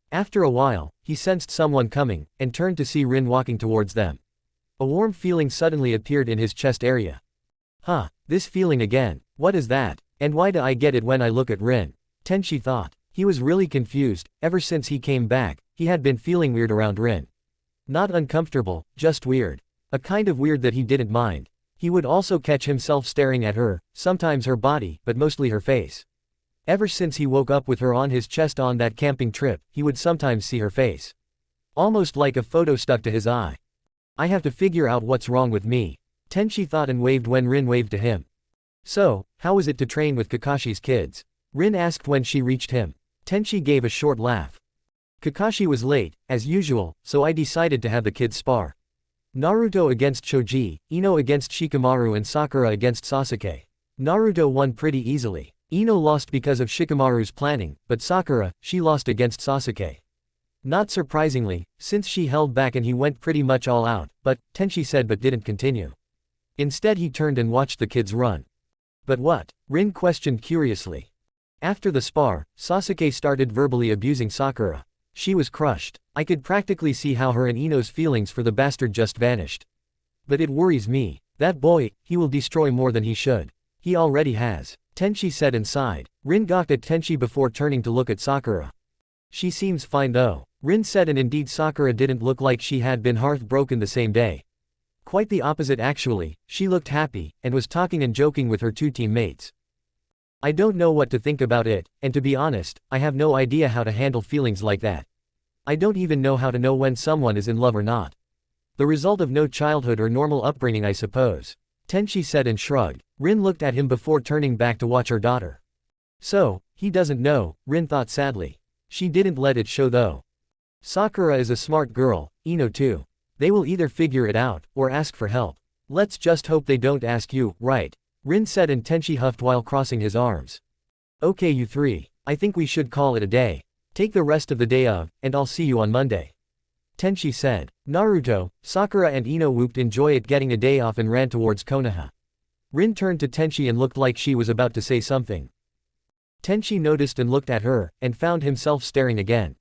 After a while, he sensed someone coming, and turned to see Rin walking towards them. A warm feeling suddenly appeared in his chest area. Huh, this feeling again, what is that, and why do I get it when I look at Rin? Tenchi thought. He was really confused. Ever since he came back, he had been feeling weird around Rin. Not uncomfortable, just weird. A kind of weird that he didn't mind. He would also catch himself staring at her, sometimes her body, but mostly her face. Ever since he woke up with her on his chest on that camping trip, he would sometimes see her face. Almost like a photo stuck to his eye. I have to figure out what's wrong with me. Tenchi thought and waved when Rin waved to him. So, how was it to train with Kakashi's kids? Rin asked when she reached him. Tenchi gave a short laugh. Kakashi was late, as usual, so I decided to have the kids spar. Naruto against Choji, Ino against Shikamaru and Sakura against Sasuke. Naruto won pretty easily. Ino lost because of Shikamaru's planning, but Sakura, she lost against Sasuke. Not surprisingly, since she held back and he went pretty much all out, but, Tenchi said but didn't continue. Instead he turned and watched the kids run. But what? Rin questioned curiously. After the spar, Sasuke started verbally abusing Sakura. She was crushed. I could practically see how her and Ino's feelings for the bastard just vanished. But it worries me. That boy, he will destroy more than he should. He already has. Tenchi said and sighed. Rin gawked at Tenchi before turning to look at Sakura. She seems fine though. Rin said, and indeed Sakura didn't look like she had been heartbroken the same day. Quite the opposite actually, she looked happy, and was talking and joking with her 2 teammates. I don't know what to think about it, and to be honest, I have no idea how to handle feelings like that. I don't even know how to know when someone is in love or not. The result of no childhood or normal upbringing I suppose. Tenchi said and shrugged. Rin looked at him before turning back to watch her daughter. So, he doesn't know, Rin thought sadly. She didn't let it show though. Sakura is a smart girl, Ino too. They will either figure it out, or ask for help. Let's just hope they don't ask you, right? Rin said, and Tenchi huffed while crossing his arms. Okay you 3, I think we should call it a day. Take the rest of the day off, and I'll see you on Monday. Tenchi said. Naruto, Sakura and Ino whooped in joy at getting a day off and ran towards Konoha. Rin turned to Tenchi and looked like she was about to say something. Tenchi noticed and looked at her, and found himself staring again.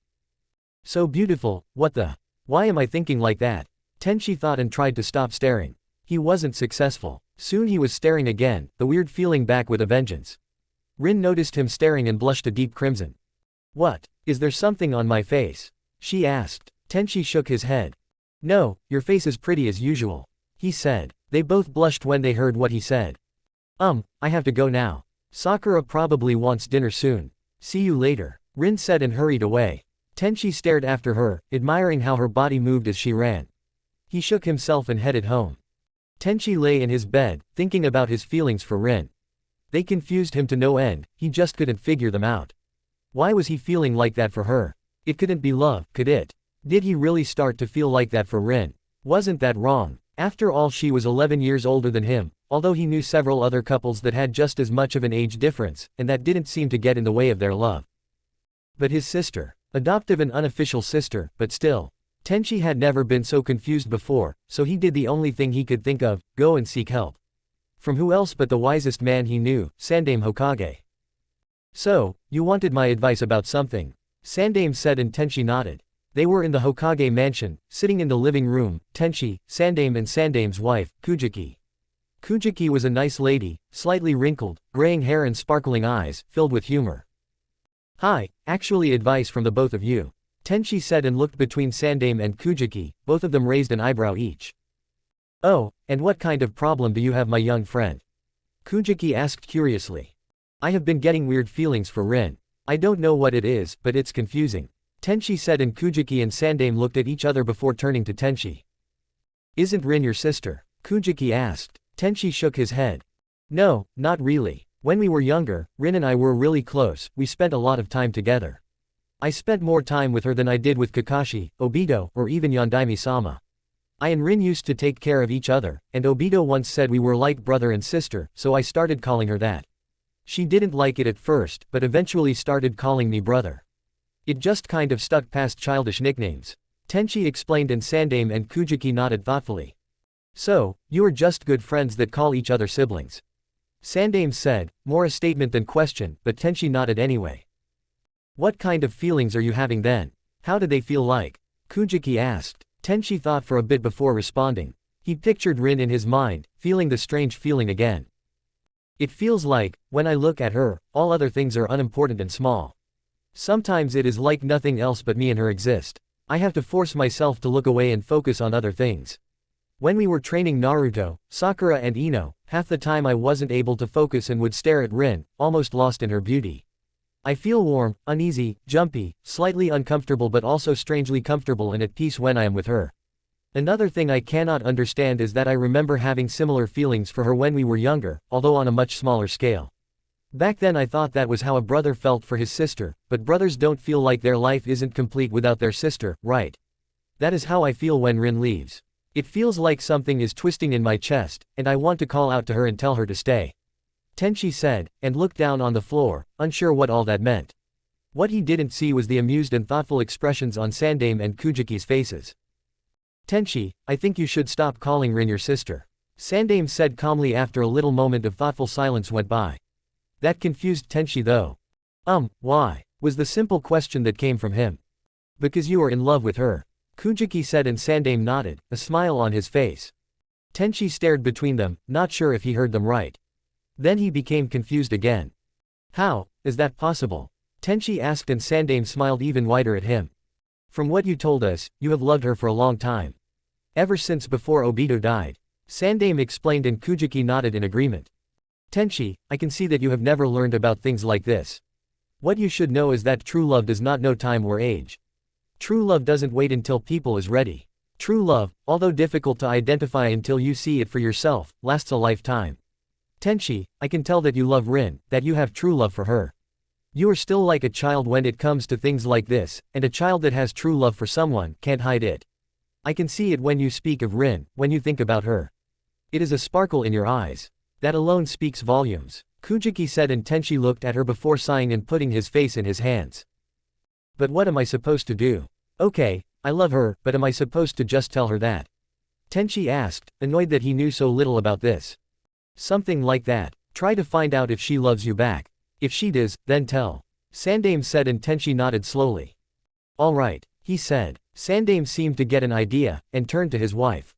So beautiful, what the? Why am I thinking like that? Tenchi thought and tried to stop staring. He wasn't successful. Soon he was staring again, the weird feeling back with a vengeance. Rin noticed him staring and blushed a deep crimson. What? Is there something on my face? She asked. Tenchi shook his head. No, your face is pretty as usual. He said. They both blushed when they heard what he said. I have to go now. Sakura probably wants dinner soon. See you later. Rin said and hurried away. Tenchi stared after her, admiring how her body moved as she ran. He shook himself and headed home. Tenchi lay in his bed, thinking about his feelings for Rin. They confused him to no end, he just couldn't figure them out. Why was he feeling like that for her? It couldn't be love, could it? Did he really start to feel like that for Rin? Wasn't that wrong? After all, she was 11 years older than him, although he knew several other couples that had just as much of an age difference, and that didn't seem to get in the way of their love. But his sister. Adoptive and unofficial sister, but still. Tenchi had never been so confused before, so he did the only thing he could think of, go and seek help. From who else but the wisest man he knew, Sandaime Hokage. So, you wanted my advice about something. Sandame said and Tenchi nodded. They were in the Hokage mansion, sitting in the living room, Tenchi, Sandame and Sandame's wife, Kujiki. Kujiki was a nice lady, slightly wrinkled, graying hair and sparkling eyes, filled with humor. Hi, actually advice from the both of you. Tenchi said and looked between Sandame and Kujiki, both of them raised an eyebrow each. Oh, and what kind of problem do you have, my young friend? Kujiki asked curiously. I have been getting weird feelings for Rin. I don't know what it is, but it's confusing. Tenchi said and Kujiki and Sandame looked at each other before turning to Tenchi. Isn't Rin your sister? Kujiki asked. Tenchi shook his head. No, not really. When we were younger, Rin and I were really close, we spent a lot of time together. I spent more time with her than I did with Kakashi, Obito, or even Yondaime-sama. I and Rin used to take care of each other, and Obito once said we were like brother and sister, so I started calling her that. She didn't like it at first, but eventually started calling me brother. It just kind of stuck past childish nicknames. Tenchi explained and Sandame and Kujiki nodded thoughtfully. So, you are just good friends that call each other siblings. Sandame said, more a statement than question, but Tenchi nodded anyway. What kind of feelings are you having then? How do they feel like? Kujiki asked. Tenchi thought for a bit before responding. He pictured Rin in his mind, feeling the strange feeling again. It feels like, when I look at her, all other things are unimportant and small. Sometimes it is like nothing else but me and her exist. I have to force myself to look away and focus on other things. When we were training Naruto, Sakura and Ino, half the time I wasn't able to focus and would stare at Rin, almost lost in her beauty. I feel warm, uneasy, jumpy, slightly uncomfortable but also strangely comfortable and at peace when I am with her. Another thing I cannot understand is that I remember having similar feelings for her when we were younger, although on a much smaller scale. Back then I thought that was how a brother felt for his sister, but brothers don't feel like their life isn't complete without their sister, right? That is how I feel when Rin leaves. It feels like something is twisting in my chest, and I want to call out to her and tell her to stay. Tenchi said, and looked down on the floor, unsure what all that meant. What he didn't see was the amused and thoughtful expressions on Sandame and Kujiki's faces. Tenchi, I think you should stop calling Rin your sister. Sandame said calmly after a little moment of thoughtful silence went by. That confused Tenchi though. Why? Was the simple question that came from him. Because you are in love with her. Kujiki said and Sandame nodded, a smile on his face. Tenchi stared between them, not sure if he heard them right. Then he became confused again. How is that possible? Tenchi asked and Sandame smiled even wider at him. From what you told us, you have loved her for a long time. Ever since before Obito died. Sandame explained and Kujiki nodded in agreement. Tenchi, I can see that you have never learned about things like this. What you should know is that true love does not know time or age. True love doesn't wait until people is ready. True love, although difficult to identify until you see it for yourself, lasts a lifetime. Tenchi, I can tell that you love Rin, that you have true love for her. You are still like a child when it comes to things like this, and a child that has true love for someone can't hide it. I can see it when you speak of Rin, when you think about her. It is a sparkle in your eyes. That alone speaks volumes. Kujiki said and Tenchi looked at her before sighing and putting his face in his hands. But what am I supposed to do? Okay, I love her, but am I supposed to just tell her that? Tenchi asked, annoyed that he knew so little about this. Something like that. Try to find out if she loves you back. If she does, then tell. Sandame said and Tenchi nodded slowly. Alright, he said. Sandame seemed to get an idea, and turned to his wife.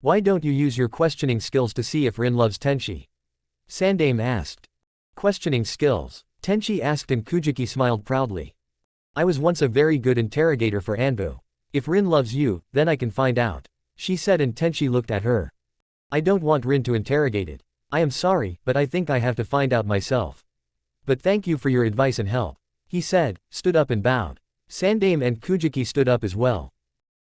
Why don't you use your questioning skills to see if Rin loves Tenchi? Sandame asked. Questioning skills? Tenchi asked and Kujiki smiled proudly. I was once a very good interrogator for Anbu. If Rin loves you, then I can find out. She said and Tenchi looked at her. I don't want Rin to interrogate it. I am sorry, but I think I have to find out myself. But thank you for your advice and help. He said, stood up and bowed. Sandame and Kujiki stood up as well.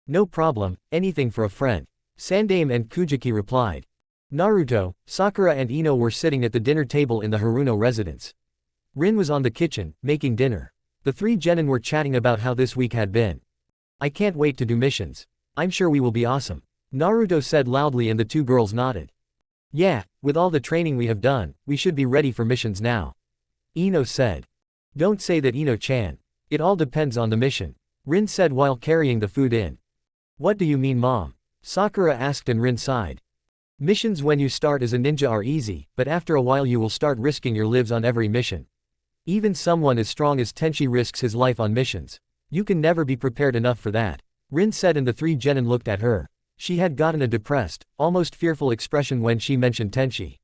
No problem, anything for a friend. Sandame and Kujiki replied. Naruto, Sakura and Ino were sitting at the dinner table in the Haruno residence. Rin was on the kitchen, making dinner. The three genin were chatting about how this week had been. I can't wait to do missions. I'm sure we will be awesome. Naruto said loudly and the two girls nodded. Yeah, with all the training we have done, we should be ready for missions now. Ino said. Don't say that, Ino-chan. It all depends on the mission. Rin said while carrying the food in. What do you mean, Mom? Sakura asked and Rin sighed. Missions when you start as a ninja are easy, but after a while you will start risking your lives on every mission. Even someone as strong as Tenchi risks his life on missions. You can never be prepared enough for that. Rin said, and the three genin looked at her. She had gotten a depressed, almost fearful expression when she mentioned Tenchi.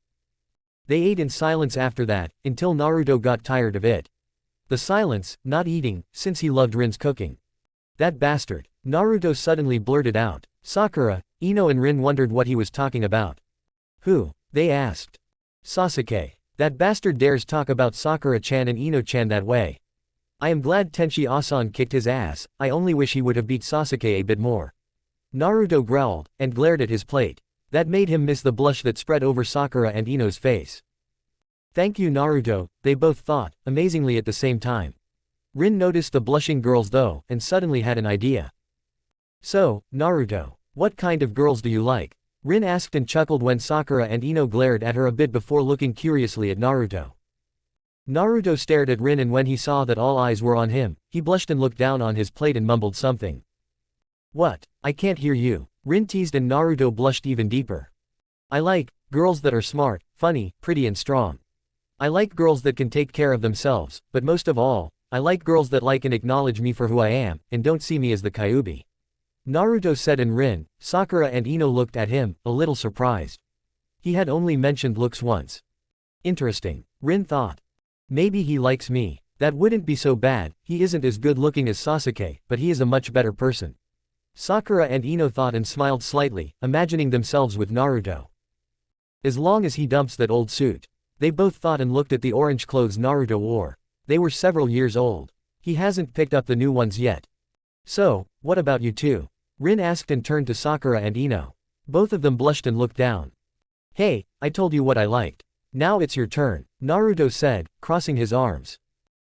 They ate in silence after that, until Naruto got tired of it. The silence, not eating, since he loved Rin's cooking. That bastard. Naruto suddenly blurted out. Sakura, Ino and Rin wondered what he was talking about. Who? They asked. Sasuke. That bastard dares talk about Sakura-chan and Ino-chan that way. I am glad Tenchi-asan kicked his ass, I only wish he would have beat Sasuke a bit more. Naruto growled, and glared at his plate. That made him miss the blush that spread over Sakura and Ino's face. Thank you Naruto, they both thought, amazingly at the same time. Rin noticed the blushing girls though, and suddenly had an idea. So, Naruto, what kind of girls do you like? Rin asked and chuckled when Sakura and Ino glared at her a bit before looking curiously at Naruto. Naruto stared at Rin, and when he saw that all eyes were on him, he blushed and looked down on his plate and mumbled something. What? I can't hear you. Rin teased, and Naruto blushed even deeper. I like girls that are smart, funny, pretty and strong. I like girls that can take care of themselves, but most of all, I like girls that like and acknowledge me for who I am, and don't see me as the Kyuubi. Naruto said, and Rin, Sakura and Ino looked at him, a little surprised. He had only mentioned looks once. Interesting, Rin thought. Maybe he likes me. That wouldn't be so bad, he isn't as good looking as Sasuke, but he is a much better person. Sakura and Ino thought and smiled slightly, imagining themselves with Naruto. As long as he dumps that old suit. They both thought and looked at the orange clothes Naruto wore. They were several years old. He hasn't picked up the new ones yet. So, what about you two? Rin asked and turned to Sakura and Ino. Both of them blushed and looked down. Hey, I told you what I liked. Now it's your turn, Naruto said, crossing his arms.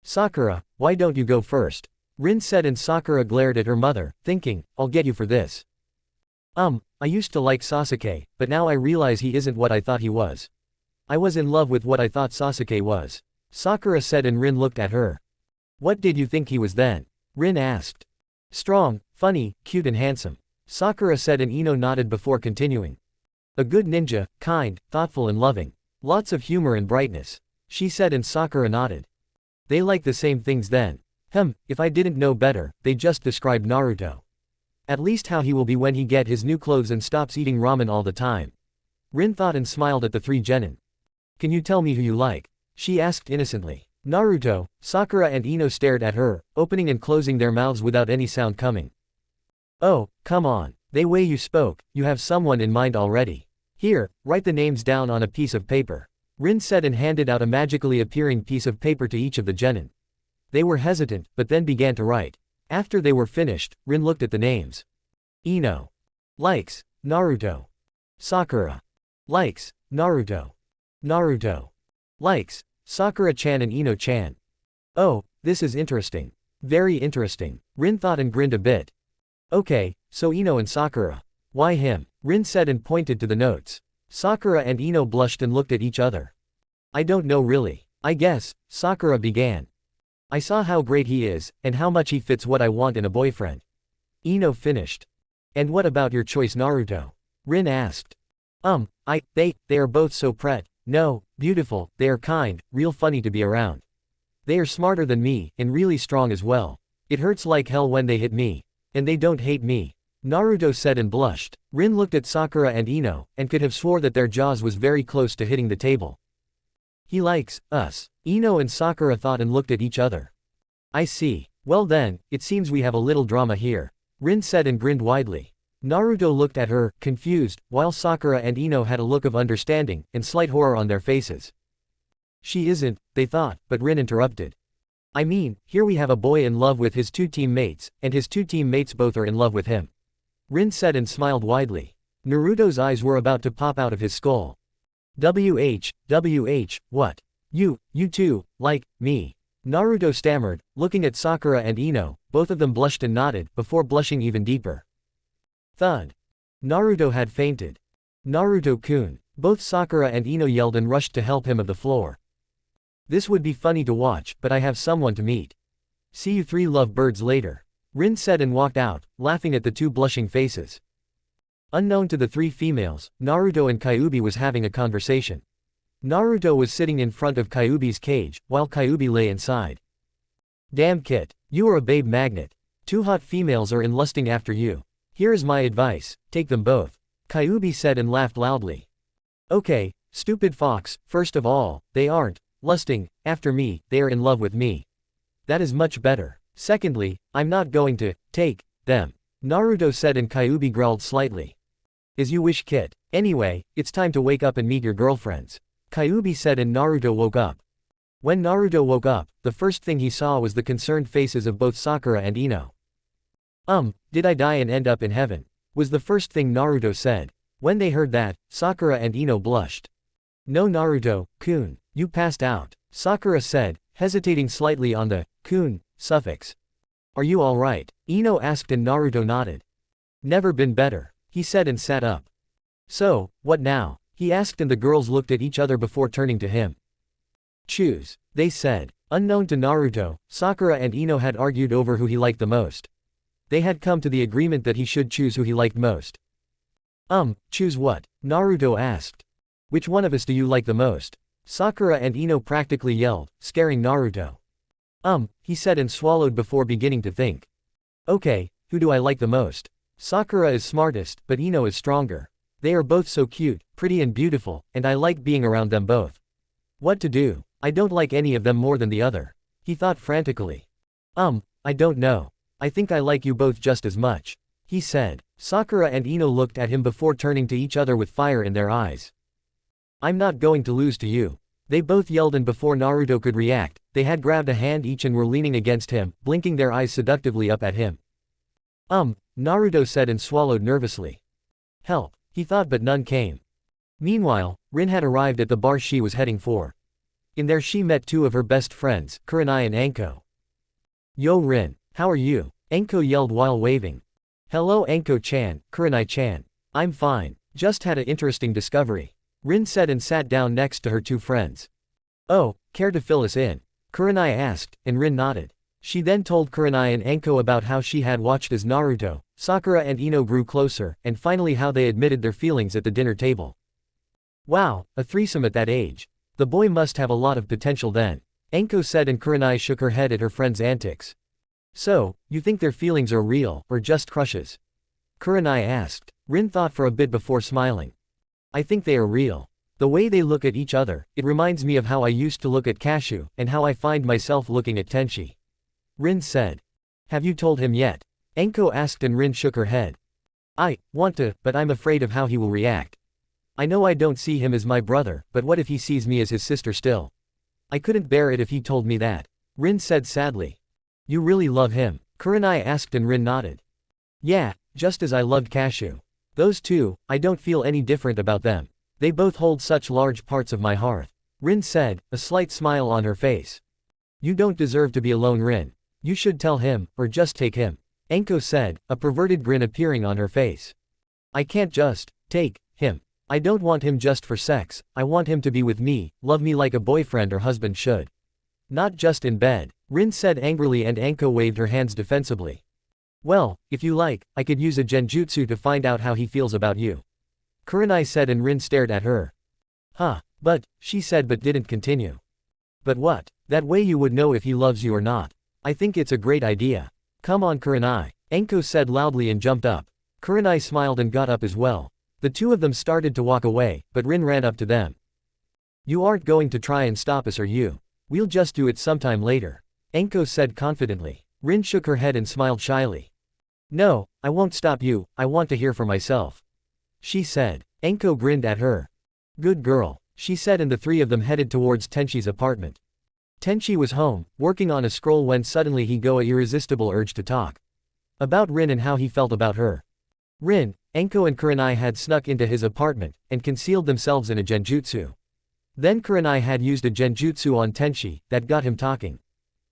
Sakura, why don't you go first? Rin said, and Sakura glared at her mother, thinking, I'll get you for this. I used to like Sasuke, but now I realize he isn't what I thought he was. I was in love with what I thought Sasuke was. Sakura said, and Rin looked at her. What did you think he was then? Rin asked. Strong, funny, cute and handsome. Sakura said, and Ino nodded before continuing. A good ninja, kind, thoughtful and loving. Lots of humor and brightness. She said, and Sakura nodded. They like the same things then. If I didn't know better, they just described Naruto. At least how he will be when he get his new clothes and stops eating ramen all the time. Rin thought and smiled at the three genin. Can you tell me who you like? She asked innocently. Naruto. Sakura and Ino stared at her, opening and closing their mouths without any sound coming. Oh, come on. The way you spoke, you have someone in mind already. Here, write the names down on a piece of paper. Rin said and handed out a magically appearing piece of paper to each of the genin. They were hesitant, but then began to write. After they were finished, Rin looked at the names. Ino. Likes. Naruto. Sakura. Likes. Naruto. Naruto. Likes. Sakura-chan and Ino-chan. Oh, this is interesting. Very interesting. Rin thought and grinned a bit. Okay, so Ino and Sakura. Why him? Rin said and pointed to the notes. Sakura and Ino blushed and looked at each other. I don't know really. I guess, Sakura began. I saw how great he is, and how much he fits what I want in a boyfriend. Ino finished. And what about your choice Naruto? Rin asked. They are both so beautiful, they are kind, real funny to be around. They are smarter than me, and really strong as well. It hurts like hell when they hit me. And they don't hate me. Naruto said and blushed. Rin looked at Sakura and Ino, and could have swore that their jaws was very close to hitting the table. He likes us. Ino and Sakura thought and looked at each other. I see. Well then, it seems we have a little drama here. Rin said and grinned widely. Naruto looked at her, confused, while Sakura and Ino had a look of understanding, and slight horror on their faces. She isn't, they thought, but Rin interrupted. I mean, here we have a boy in love with his two teammates, and his two teammates both are in love with him. Rin said and smiled widely. Naruto's eyes were about to pop out of his skull. What? You two, like, me. Naruto stammered, looking at Sakura and Ino, both of them blushed and nodded, before blushing even deeper. Thud. Naruto had fainted. Naruto-kun. Both Sakura and Ino yelled and rushed to help him of the floor. This would be funny to watch, but I have someone to meet. See you three lovebirds later. Rin said and walked out, laughing at the two blushing faces. Unknown to the three females, Naruto and Kyuubi was having a conversation. Naruto was sitting in front of Kyuubi's cage, while Kyuubi lay inside. Damn Kit, you are a babe magnet. 2 hot females are lusting after you. Here is my advice, take them both. Kyuubi said and laughed loudly. Okay, stupid fox, first of all, they aren't lusting after me, they are in love with me. That is much better. Secondly, I'm not going to take them. Naruto said and Kyuubi growled slightly. As you wish Kit. Anyway, it's time to wake up and meet your girlfriends. Kyuubi said and Naruto woke up. When Naruto woke up, the first thing he saw was the concerned faces of both Sakura and Ino. Did I die and end up in heaven? Was the first thing Naruto said. When they heard that, Sakura and Ino blushed. No Naruto-kun, you passed out, Sakura said, hesitating slightly on the kun suffix. Are you alright? Ino asked and Naruto nodded. Never been better, he said and sat up. So, what now? He asked and the girls looked at each other before turning to him. Choose, they said. Unknown to Naruto, Sakura and Ino had argued over who he liked the most. They had come to the agreement that he should choose who he liked most. Choose what? Naruto asked. Which one of us do you like the most? Sakura and Ino practically yelled, scaring Naruto. He said and swallowed before beginning to think. Okay, who do I like the most? Sakura is smartest, but Ino is stronger. They are both so cute, pretty and beautiful, and I like being around them both. What to do? I don't like any of them more than the other. He thought frantically. I don't know. I think I like you both just as much. He said. Sakura and Ino looked at him before turning to each other with fire in their eyes. I'm not going to lose to you. They both yelled and before Naruto could react, they had grabbed a hand each and were leaning against him, blinking their eyes seductively up at him. Naruto said and swallowed nervously. Help, he thought but none came. Meanwhile, Rin had arrived at the bar she was heading for. In there she met 2 of her best friends, Kurenai and Anko. Yo Rin, how are you? Anko yelled while waving. Hello Anko-chan, Kurenai-chan. I'm fine, just had an interesting discovery. Rin said and sat down next to her 2 friends. Oh, care to fill us in? Kurenai asked, and Rin nodded. She then told Kurenai and Anko about how she had watched as Naruto, Sakura and Ino grew closer, and finally how they admitted their feelings at the dinner table. Wow, a threesome at that age. The boy must have a lot of potential then. Anko said and Kurenai shook her head at her friend's antics. So, you think their feelings are real, or just crushes? Kurenai asked. Rin thought for a bit before smiling. I think they are real. The way they look at each other, it reminds me of how I used to look at Cashew, and how I find myself looking at Tenchi. Rin said. Have you told him yet? Anko asked and Rin shook her head. I want to, but I'm afraid of how he will react. I know I don't see him as my brother, but what if he sees me as his sister still? I couldn't bear it if he told me that. Rin said sadly. You really love him? Kurenai asked and Rin nodded. Yeah, just as I loved Cashew. Those 2, I don't feel any different about them. They both hold such large parts of my heart. Rin said, a slight smile on her face. You don't deserve to be alone Rin. You should tell him, or just take him. Anko said, a perverted grin appearing on her face. I can't just take him. I don't want him just for sex, I want him to be with me, love me like a boyfriend or husband should. Not just in bed, Rin said angrily and Anko waved her hands defensively. Well, if you like, I could use a genjutsu to find out how he feels about you. Kurenai said and Rin stared at her. But, she said but didn't continue. But what? That way you would know if he loves you or not. I think it's a great idea. Come on Kurenai, Anko said loudly and jumped up. Kurenai smiled and got up as well. The 2 of them started to walk away, but Rin ran up to them. You aren't going to try and stop us are you? We'll just do it sometime later. Anko said confidently. Rin shook her head and smiled shyly. No, I won't stop you, I want to hear for myself. She said. Anko grinned at her. Good girl, she said and the 3 of them headed towards Tenchi's apartment. Tenchi was home, working on a scroll when suddenly he got an irresistible urge to talk. About Rin and how he felt about her. Rin, Anko and Kurenai had snuck into his apartment, and concealed themselves in a genjutsu. Then Kurenai had used a genjutsu on Tenchi, that got him talking.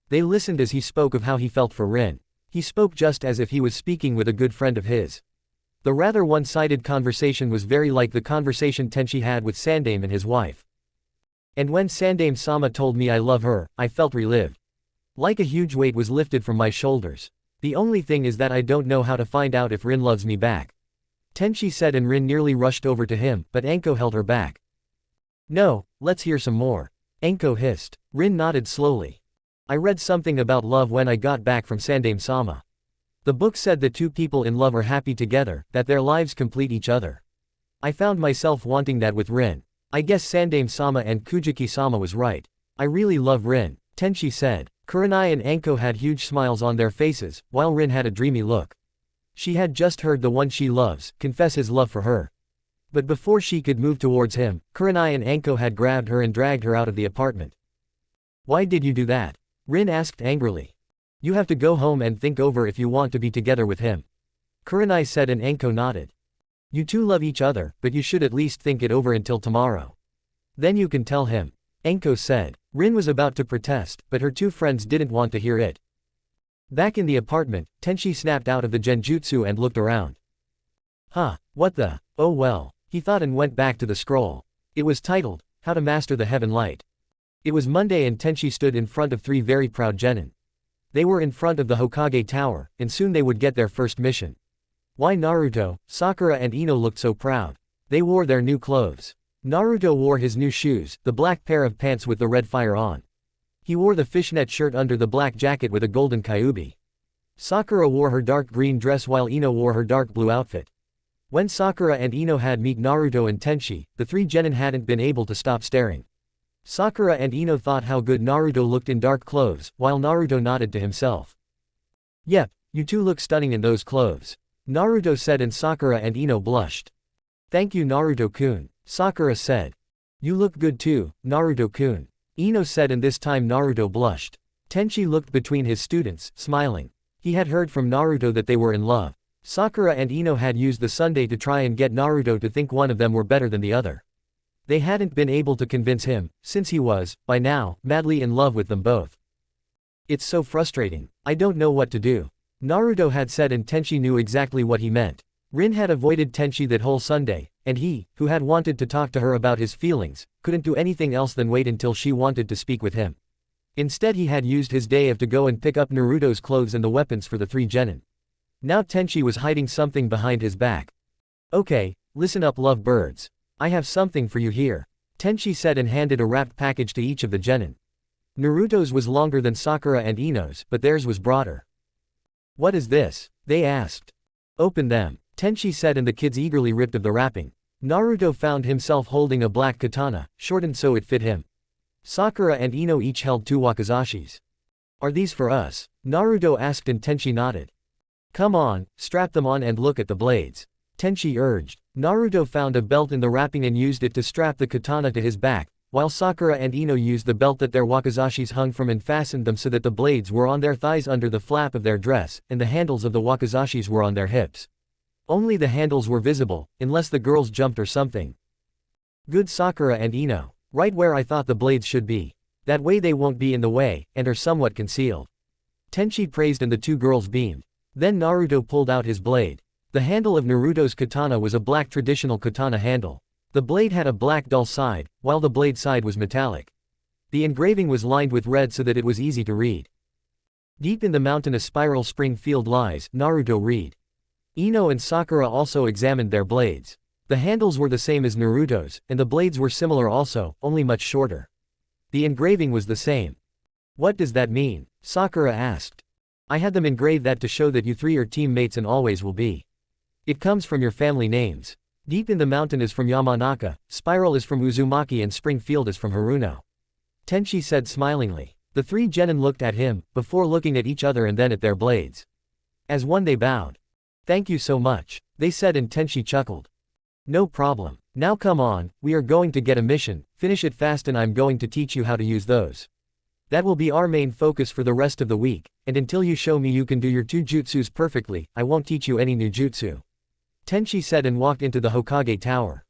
They listened as he spoke of how he felt for Rin. He spoke just as if he was speaking with a good friend of his. The rather one-sided conversation was very like the conversation Tenchi had with Sandame and his wife. And when Sandame-sama told me I love her, I felt relived. Like a huge weight was lifted from my shoulders. The only thing is that I don't know how to find out if Rin loves me back. Tenchi said and Rin nearly rushed over to him, but Anko held her back. No, let's hear some more. Enko hissed. Rin nodded slowly. I read something about love when I got back from Sandaime-sama. The book said that two people in love are happy together, that their lives complete each other. I found myself wanting that with Rin. I guess Sandaime-sama and Kujiki-sama was right. I really love Rin, Tenchi said. Kurenai and Enko had huge smiles on their faces, while Rin had a dreamy look. She had just heard the one she loves confess his love for her. But before she could move towards him, Kurenai and Enko had grabbed her and dragged her out of the apartment. Why did you do that? Rin asked angrily. You have to go home and think over if you want to be together with him. Kurenai said and Enko nodded. You two love each other, but you should at least think it over until tomorrow. Then you can tell him. Enko said. Rin was about to protest, but her two friends didn't want to hear it. Back in the apartment, Tenchi snapped out of the genjutsu and looked around. Huh, what the, oh well, he thought and went back to the scroll. It was titled, How to Master the Heaven Light. It was Monday and Tenchi stood in front of three very proud genin. They were in front of the Hokage Tower, and soon they would get their first mission. Why Naruto, Sakura and Ino looked so proud? They wore their new clothes. Naruto wore his new shoes, the black pair of pants with the red fire on. He wore the fishnet shirt under the black jacket with a golden kyuubi. Sakura wore her dark green dress while Ino wore her dark blue outfit. When Sakura and Ino had met Naruto and Tenchi, the three genin hadn't been able to stop staring. Sakura and Ino thought how good Naruto looked in dark clothes, while Naruto nodded to himself. Yep, you two look stunning in those clothes. Naruto said and Sakura and Ino blushed. Thank you Naruto-kun, Sakura said. You look good too, Naruto-kun. Ino said and this time Naruto blushed. Tenchi looked between his students, smiling. He had heard from Naruto that they were in love. Sakura and Ino had used the Sunday to try and get Naruto to think one of them were better than the other. They hadn't been able to convince him, since he was, by now, madly in love with them both. It's so frustrating. I don't know what to do. Naruto had said and Tenchi knew exactly what he meant. Rin had avoided Tenchi that whole Sunday, and he, who had wanted to talk to her about his feelings, couldn't do anything else than wait until she wanted to speak with him. Instead he had used his day off to go and pick up Naruto's clothes and the weapons for the three genin. Now Tenchi was hiding something behind his back. Okay, listen up love birds. I have something for you here. Tenchi said and handed a wrapped package to each of the genin. Naruto's was longer than Sakura and Ino's, but theirs was broader. What is this? They asked. Open them, Tenchi said and the kids eagerly ripped of the wrapping. Naruto found himself holding a black katana, shortened so it fit him. Sakura and Ino each held two wakizashis. Are these for us? Naruto asked and Tenchi nodded. Come on, strap them on and look at the blades. Tenchi urged. Naruto found a belt in the wrapping and used it to strap the katana to his back, while Sakura and Ino used the belt that their wakizashis hung from and fastened them so that the blades were on their thighs under the flap of their dress, and the handles of the wakizashis were on their hips. Only the handles were visible, unless the girls jumped or something. Good Sakura and Ino. Right where I thought the blades should be. That way they won't be in the way, and are somewhat concealed. Tenchi praised and the two girls beamed. Then Naruto pulled out his blade. The handle of Naruto's katana was a black traditional katana handle. The blade had a black dull side, while the blade side was metallic. The engraving was lined with red so that it was easy to read. Deep in the mountain a spiral spring field lies, Naruto read. Ino and Sakura also examined their blades. The handles were the same as Naruto's, and the blades were similar also, only much shorter. The engraving was the same. What does that mean? Sakura asked. I had them engrave that to show that you three are teammates and always will be. It comes from your family names. Deep in the mountain is from Yamanaka, Spiral is from Uzumaki and Springfield is from Haruno. Tenchi said smilingly. The three genin looked at him, before looking at each other and then at their blades. As one they bowed. Thank you so much, they said and Tenchi chuckled. No problem. Now come on, we are going to get a mission, finish it fast and I'm going to teach you how to use those. That will be our main focus for the rest of the week, and until you show me you can do your two jutsus perfectly, I won't teach you any new jutsu. Tenchi said and walked into the Hokage Tower.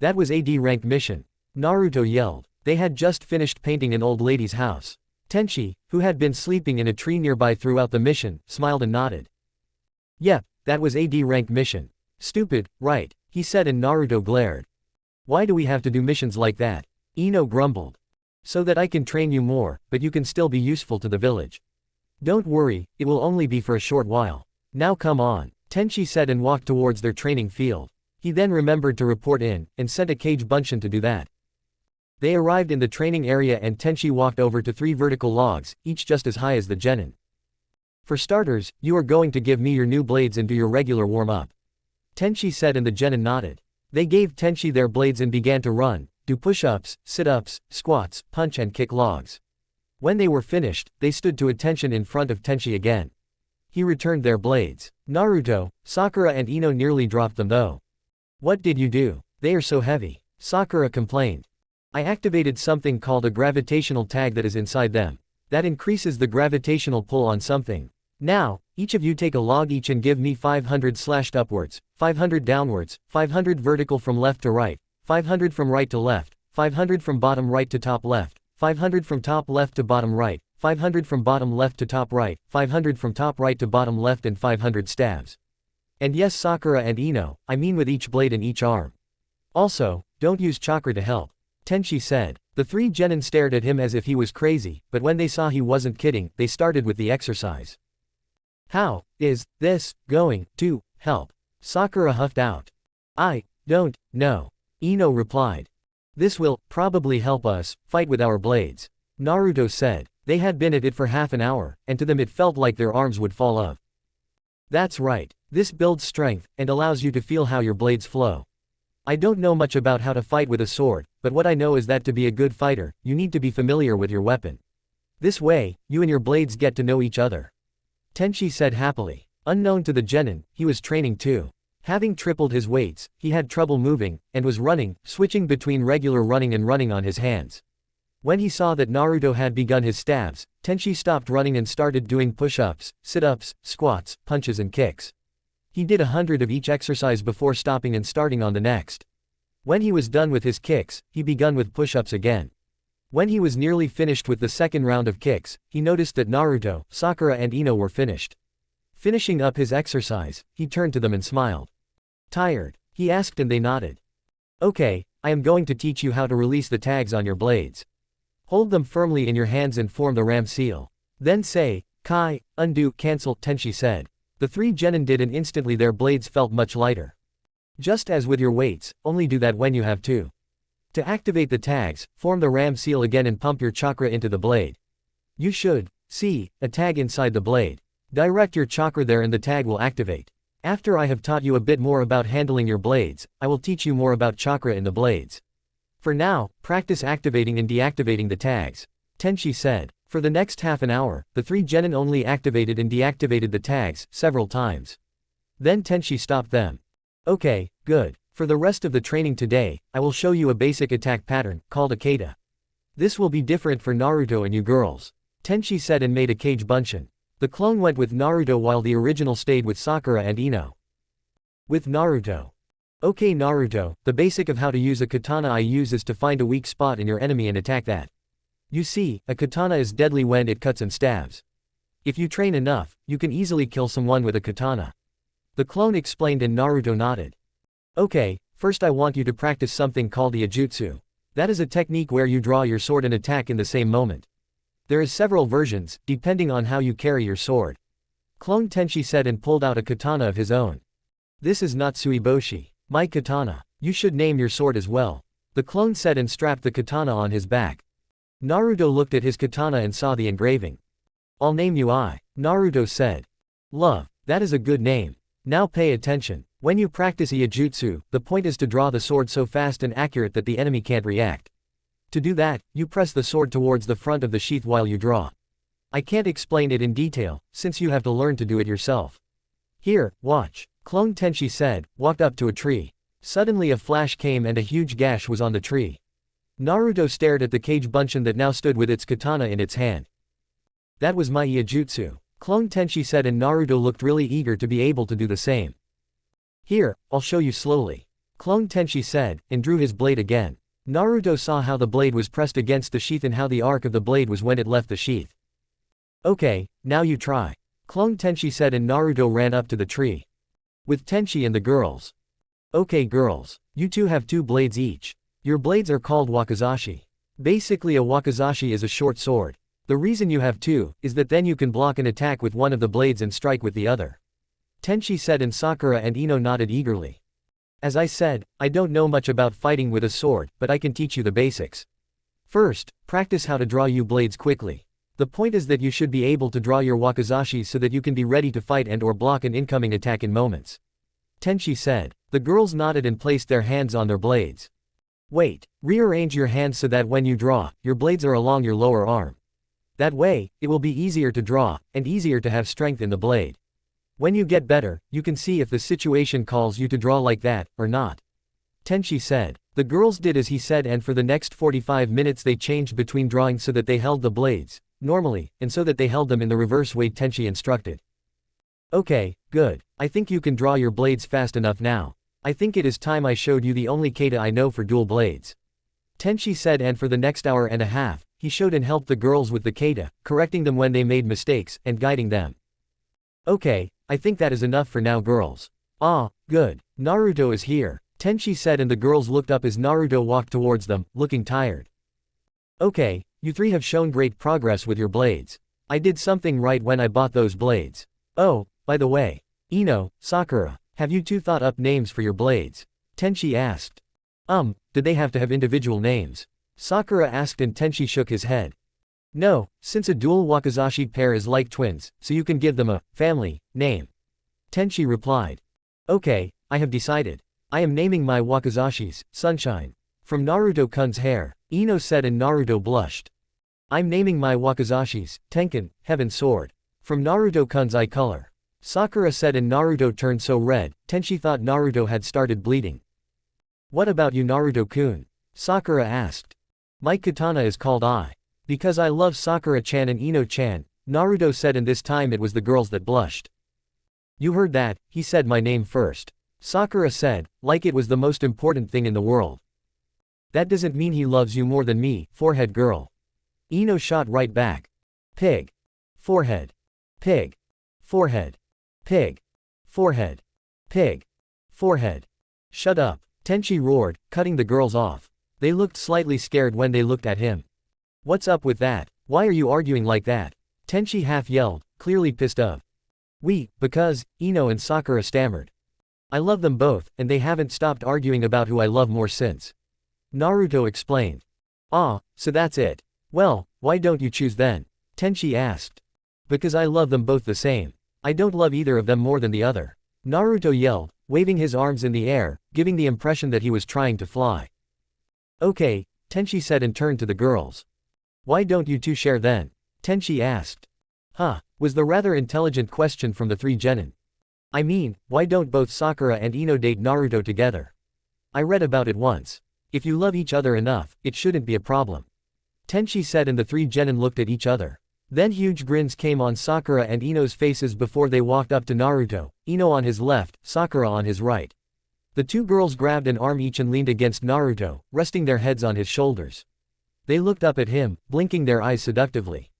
That was a D-rank mission. Naruto yelled. They had just finished painting an old lady's house. Tenchi, who had been sleeping in a tree nearby throughout the mission, smiled and nodded. Yep, that was a D-rank mission. Stupid, right, he said and Naruto glared. Why do we have to do missions like that? Ino grumbled. So that I can train you more, but you can still be useful to the village. Don't worry, it will only be for a short while. Now come on, Tenchi said and walked towards their training field. He then remembered to report in, and sent a Kage Bunshin to do that. They arrived in the training area and Tenchi walked over to 3 vertical logs, each just as high as the genin. For starters, you are going to give me your new blades and do your regular warm-up. Tenchi said and the genin nodded. They gave Tenchi their blades and began to run, do push-ups, sit-ups, squats, punch and kick logs. When they were finished, they stood to attention in front of Tenchi again. He returned their blades. Naruto, Sakura and Ino nearly dropped them though. What did you do? They are so heavy. Sakura complained. I activated something called a gravitational tag that is inside them. That increases the gravitational pull on something. Now, each of you take a log each and give me 500 slashed upwards, 500 downwards, 500 vertical from left to right, 500 from right to left, 500 from bottom right to top left, 500 from top left to bottom right, 500 from bottom left to top right, 500 from top right to bottom left and 500 stabs. And yes Sakura and Ino, I mean with each blade in each arm. Also, don't use chakra to help. Tenchi said. The 3 genin stared at him as if he was crazy, but when they saw he wasn't kidding, they started with the exercise. How is this going to help? Sakura huffed out. I don't know. Ino replied. This will probably help us fight with our blades. Naruto said. They had been at it for half an hour, and to them it felt like their arms would fall off. That's right. This builds strength, and allows you to feel how your blades flow. I don't know much about how to fight with a sword, but what I know is that to be a good fighter, you need to be familiar with your weapon. This way, you and your blades get to know each other. Tenchi said happily. Unknown to the genin, he was training too. Having tripled his weights, he had trouble moving, and was running, switching between regular running and running on his hands. When he saw that Naruto had begun his stabs, Tenchi stopped running and started doing push-ups, sit-ups, squats, punches and kicks. He did 100 of each exercise before stopping and starting on the next. When he was done with his kicks, he began with push-ups again. When he was nearly finished with the second round of kicks, he noticed that Naruto, Sakura and Ino were finished. Finishing up his exercise, he turned to them and smiled. Tired? He asked and they nodded. Okay, I am going to teach you how to release the tags on your blades. Hold them firmly in your hands and form the ram seal. Then say, Kai, undo, cancel, Tenchi said. The 3 genin did and instantly their blades felt much lighter. Just as with your weights, only do that when you have to. To activate the tags, form the ram seal again and pump your chakra into the blade. You should see a tag inside the blade. Direct your chakra there and the tag will activate. After I have taught you a bit more about handling your blades, I will teach you more about chakra in the blades. For now, practice activating and deactivating the tags. Tenchi said. For the next half an hour, the 3 genin only activated and deactivated the tags several times. Then Tenchi stopped them. Okay, good. For the rest of the training today, I will show you a basic attack pattern, called a kata. This will be different for Naruto and you girls. Tenchi said and made a cage bunshin. The clone went with Naruto while the original stayed with Sakura and Ino. With Naruto. Okay Naruto, the basic of how to use a katana I use is to find a weak spot in your enemy and attack that. You see, a katana is deadly when it cuts and stabs. If you train enough, you can easily kill someone with a katana. The clone explained and Naruto nodded. Okay, first I want you to practice something called the ijutsu. That is a technique where you draw your sword and attack in the same moment. There is several versions, depending on how you carry your sword. Clone Tenchi said and pulled out a katana of his own. This is not Suiboshi, my katana. You should name your sword as well. The clone said and strapped the katana on his back. Naruto looked at his katana and saw the engraving. I'll name you I. Naruto said. Love, that is a good name. Now pay attention. When you practice ijutsu, the point is to draw the sword so fast and accurate that the enemy can't react. To do that, you press the sword towards the front of the sheath while you draw. I can't explain it in detail, since you have to learn to do it yourself. Here, watch. Clone Tenchi said, walked up to a tree. Suddenly a flash came and a huge gash was on the tree. Naruto stared at the cage bunshin that now stood with its katana in its hand. That was my ijutsu. Clone Tenchi said and Naruto looked really eager to be able to do the same. Here, I'll show you slowly. Clone Tenchi said, and drew his blade again. Naruto saw how the blade was pressed against the sheath and how the arc of the blade was when it left the sheath. Okay, now you try. Clone Tenchi said and Naruto ran up to the tree. With Tenchi and the girls. Okay girls, you two have 2 blades each. Your blades are called wakizashi. Basically a wakizashi is a short sword. The reason you have 2, is that then you can block an attack with one of the blades and strike with the other. Tenchi said and Sakura and Ino nodded eagerly. As I said, I don't know much about fighting with a sword, but I can teach you the basics. First, practice how to draw your blades quickly. The point is that you should be able to draw your wakizashi so that you can be ready to fight and or block an incoming attack in moments. Tenchi said. The girls nodded and placed their hands on their blades. Wait, rearrange your hands so that when you draw, your blades are along your lower arm. That way, it will be easier to draw, and easier to have strength in the blade. When you get better, you can see if the situation calls you to draw like that, or not. Tenchi said. The girls did as he said, and for the next 45 minutes they changed between drawing so that they held the blades normally, and so that they held them in the reverse way Tenchi instructed. Okay, good. I think you can draw your blades fast enough now. I think it is time I showed you the only kata I know for dual blades. Tenchi said, and for the next hour and a half, he showed and helped the girls with the kata, correcting them when they made mistakes, and guiding them. Okay, I think that is enough for now, girls. Ah, good. Naruto is here, Tenchi said, and the girls looked up as Naruto walked towards them, looking tired. Okay, you three have shown great progress with your blades. I did something right when I bought those blades. Oh, by the way, Ino, Sakura, have you two thought up names for your blades? Tenchi asked. Did they have to have individual names? Sakura asked, and Tenchi shook his head. No, since a dual wakizashi pair is like twins, so you can give them a family name. Tenchi replied. Okay, I have decided. I am naming my wakizashis, Sunshine. From Naruto-kun's hair, Ino said, and Naruto blushed. I'm naming my wakizashis, Tenkan, Heaven Sword. From Naruto-kun's eye color. Sakura said, and Naruto turned so red, Tenchi thought Naruto had started bleeding. What about you, Naruto-kun? Sakura asked. My katana is called Ai. Because I love Sakura-chan and Ino-chan, Naruto said, and this time it was the girls that blushed. You heard that, he said my name first. Sakura said, like it was the most important thing in the world. That doesn't mean he loves you more than me, forehead girl. Ino shot right back. Pig. Forehead. Pig. Forehead. Pig. Forehead. Pig. Forehead. Shut up, Tenchi roared, cutting the girls off. They looked slightly scared when they looked at him. What's up with that? Why are you arguing like that? Tenchi half yelled, clearly pissed off. Because, Ino and Sakura stammered. I love them both, and they haven't stopped arguing about who I love more since. Naruto explained. Ah, so that's it. Well, why don't you choose then? Tenchi asked. Because I love them both the same. I don't love either of them more than the other. Naruto yelled, waving his arms in the air, giving the impression that he was trying to fly. Okay, Tenchi said, and turned to the girls. Why don't you two share then? Tenchi asked. Was the rather intelligent question from the three genin. I mean, why don't both Sakura and Ino date Naruto together? I read about it once. If you love each other enough, it shouldn't be a problem. Tenchi said, and the three genin looked at each other. Then huge grins came on Sakura and Ino's faces before they walked up to Naruto, Ino on his left, Sakura on his right. The two girls grabbed an arm each and leaned against Naruto, resting their heads on his shoulders. They looked up at him, blinking their eyes seductively.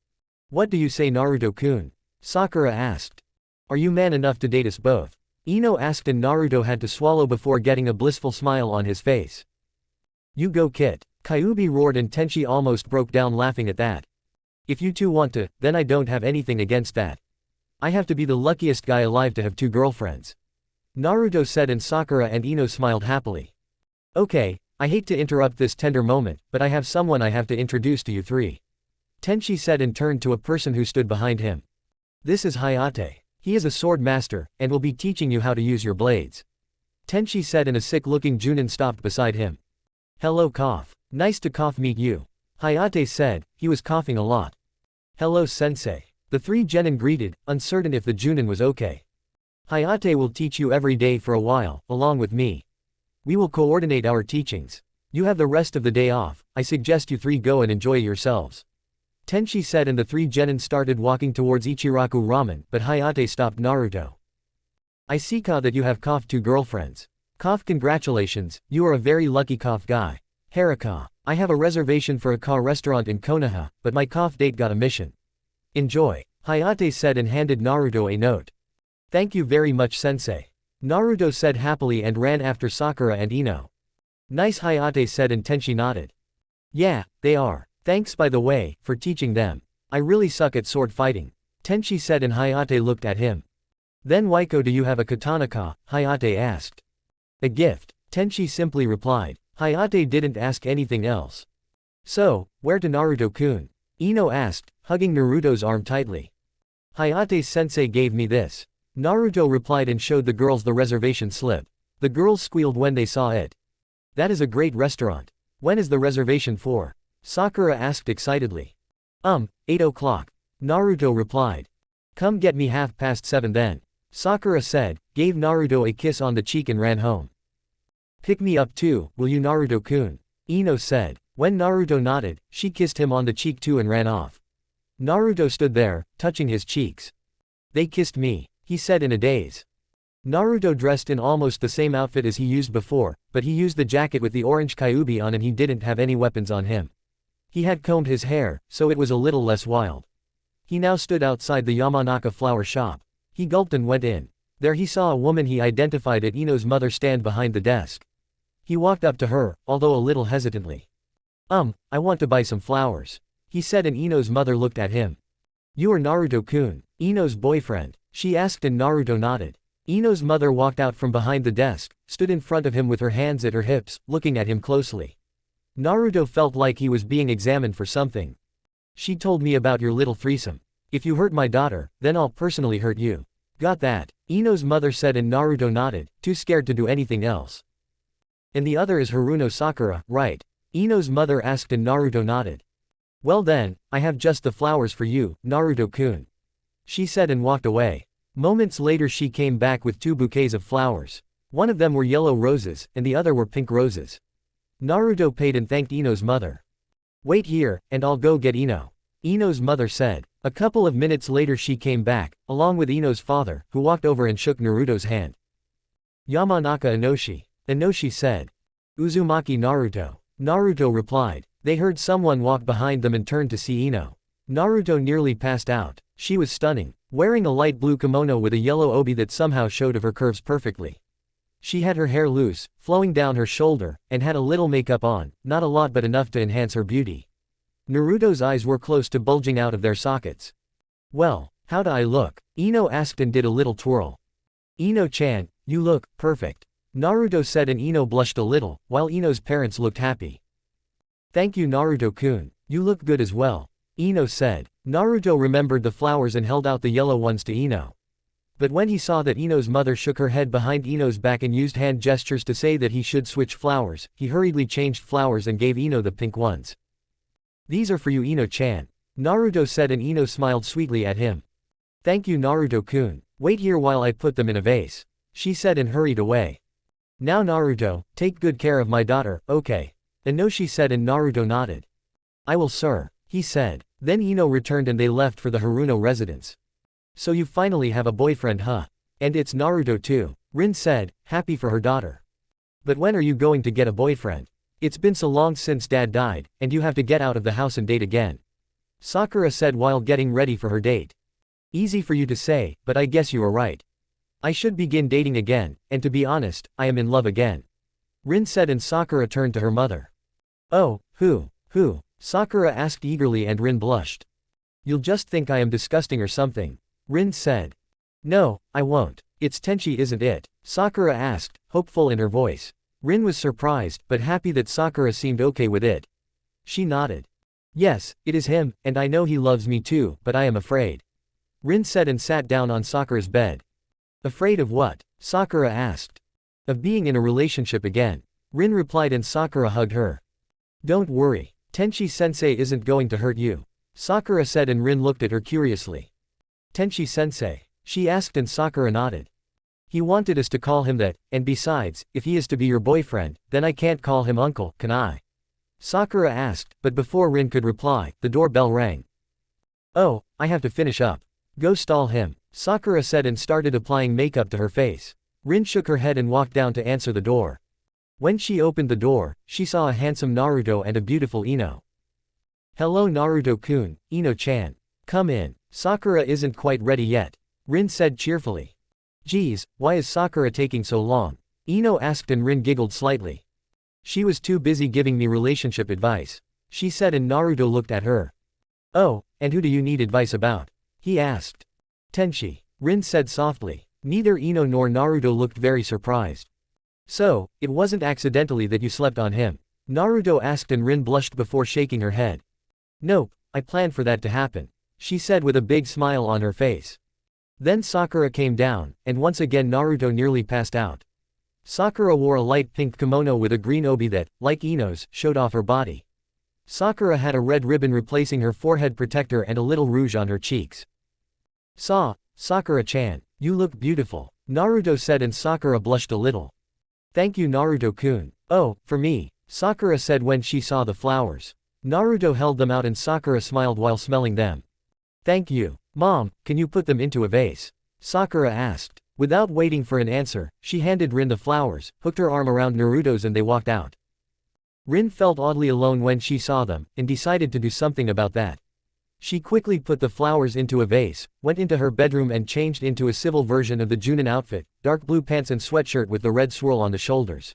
What do you say, Naruto-kun? Sakura asked. Are you man enough to date us both? Ino asked, and Naruto had to swallow before getting a blissful smile on his face. You go, Kit. Kyuubi roared, and Tenchi almost broke down laughing at that. If you two want to, then I don't have anything against that. I have to be the luckiest guy alive to have two girlfriends. Naruto said, and Sakura and Ino smiled happily. Okay, I hate to interrupt this tender moment, but I have someone I have to introduce to you three. Tenchi said, and turned to a person who stood behind him. This is Hayate. He is a sword master, and will be teaching you how to use your blades. Tenchi said, and a sick-looking Junin stopped beside him. Hello, cough. Nice to cough meet you. Hayate said, he was coughing a lot. Hello, sensei. The three genin greeted, uncertain if the Junin was okay. Hayate will teach you every day for a while, along with me. We will coordinate our teachings. You have the rest of the day off, I suggest you three go and enjoy yourselves. Tenchi said, and the three genin started walking towards Ichiraku Ramen, but Hayate stopped Naruto. I see that you have coughed two girlfriends. Cough, congratulations, you are a very lucky cough guy. Haraka, I have a reservation for a car restaurant in Konoha, but my cough date got a mission. Enjoy, Hayate said, and handed Naruto a note. Thank you very much, sensei. Naruto said happily and ran after Sakura and Ino. Nice, Hayate said, and Tenchi nodded. Yeah, they are. Thanks by the way, for teaching them. I really suck at sword fighting. Tenchi said, and Hayate looked at him. Then Waiko, do you have a katana ka? Hayate asked. A gift, Tenchi simply replied. Hayate didn't ask anything else. So, where to Naruto-kun? Ino asked, hugging Naruto's arm tightly. Hayate-sensei gave me this. Naruto replied and showed the girls the reservation slip. The girls squealed when they saw it. That is a great restaurant. When is the reservation for? Sakura asked excitedly. 8 o'clock. Naruto replied. Come get me 7:30 then. Sakura said, gave Naruto a kiss on the cheek and ran home. Pick me up too, will you Naruto-kun? Ino said. When Naruto nodded, she kissed him on the cheek too and ran off. Naruto stood there, touching his cheeks. They kissed me, he said in a daze. Naruto dressed in almost the same outfit as he used before, but he used the jacket with the orange kyuubi on and he didn't have any weapons on him. He had combed his hair, so it was a little less wild. He now stood outside the Yamanaka flower shop. He gulped and went in. There he saw a woman he identified as Ino's mother stand behind the desk. He walked up to her, although a little hesitantly. I want to buy some flowers, he said, and Ino's mother looked at him. You are Naruto-kun, Ino's boyfriend, she asked, and Naruto nodded. Ino's mother walked out from behind the desk, stood in front of him with her hands at her hips, looking at him closely. Naruto felt like he was being examined for something. She told me about your little threesome. If you hurt my daughter, then I'll personally hurt you. Got that? Ino's mother said, and Naruto nodded, too scared to do anything else. And the other is Haruno Sakura, right? Ino's mother asked, and Naruto nodded. Well then, I have just the flowers for you, Naruto-kun, she said and walked away. Moments later she came back with 2 bouquets of flowers. One of them were yellow roses, and the other were pink roses. Naruto paid and thanked Ino's mother. Wait here, and I'll go get Ino, Ino's mother said. A couple of minutes later she came back, along with Ino's father, who walked over and shook Naruto's hand. Yamanaka Inoshi, Inoshi said. Uzumaki Naruto, Naruto replied. They heard someone walk behind them and turned to see Ino. Naruto nearly passed out. She was stunning, wearing a light blue kimono with a yellow obi that somehow showed of her curves perfectly. She had her hair loose, flowing down her shoulder, and had a little makeup on, not a lot but enough to enhance her beauty. Naruto's eyes were close to bulging out of their sockets. Well, how do I look? Ino asked and did a little twirl. Ino-chan, you look perfect, Naruto said, and Ino blushed a little, while Ino's parents looked happy. Thank you Naruto-kun, you look good as well, Ino said. Naruto remembered the flowers and held out the yellow ones to Ino. But when he saw that Ino's mother shook her head behind Ino's back and used hand gestures to say that he should switch flowers, he hurriedly changed flowers and gave Ino the pink ones. These are for you Ino-chan, Naruto said, and Ino smiled sweetly at him. Thank you Naruto-kun, wait here while I put them in a vase, she said and hurried away. Now Naruto, take good care of my daughter, okay? Inoshi said, and Naruto nodded. I will sir, he said. Then Ino returned and they left for the Haruno residence. So you finally have a boyfriend, huh? And it's Naruto too, Rin said, happy for her daughter. But when are you going to get a boyfriend? It's been so long since dad died, and you have to get out of the house and date again, Sakura said while getting ready for her date. Easy for you to say, but I guess you are right. I should begin dating again, and to be honest, I am in love again, Rin said, and Sakura turned to her mother. Oh, who? Sakura asked eagerly, and Rin blushed. You'll just think I am disgusting or something, Rin said. No, I won't. It's Tenchi, isn't it? Sakura asked, hopeful in her voice. Rin was surprised, but happy that Sakura seemed okay with it. She nodded. Yes, it is him, and I know he loves me too, but I am afraid, Rin said, and sat down on Sakura's bed. Afraid of what? Sakura asked. Of being in a relationship again, Rin replied, and Sakura hugged her. Don't worry, Tenchi-sensei isn't going to hurt you, Sakura said, and Rin looked at her curiously. Tenchi-sensei? She asked, and Sakura nodded. He wanted us to call him that, and besides, if he is to be your boyfriend, then I can't call him uncle, can I? Sakura asked, but before Rin could reply, the doorbell rang. Oh, I have to finish up. Go stall him, Sakura said, and started applying makeup to her face. Rin shook her head and walked down to answer the door. When she opened the door, she saw a handsome Naruto and a beautiful Ino. Hello Naruto-kun, Ino-chan. Come in. Sakura isn't quite ready yet, Rin said cheerfully. Geez, why is Sakura taking so long? Ino asked, and Rin giggled slightly. She was too busy giving me relationship advice, she said, and Naruto looked at her. Oh, and who do you need advice about? He asked. Tenchi, Rin said softly. Neither Ino nor Naruto looked very surprised. So, it wasn't accidentally that you slept on him, Naruto asked and Rin blushed before shaking her head. Nope, I planned for that to happen, she said with a big smile on her face. Then Sakura came down, and once again Naruto nearly passed out. Sakura wore a light pink kimono with a green obi that, like Ino's, showed off her body. Sakura had a red ribbon replacing her forehead protector and a little rouge on her cheeks. Sakura-chan, you look beautiful, Naruto said and Sakura blushed a little. Thank you Naruto-kun. Oh, for me, Sakura said when she saw the flowers. Naruto held them out and Sakura smiled while smelling them. Thank you. Mom, can you put them into a vase? Sakura asked. Without waiting for an answer, she handed Rin the flowers, hooked her arm around Naruto's and they walked out. Rin felt oddly alone when she saw them, and decided to do something about that. She quickly put the flowers into a vase, went into her bedroom and changed into a civil version of the Junin outfit, dark blue pants and sweatshirt with the red swirl on the shoulders.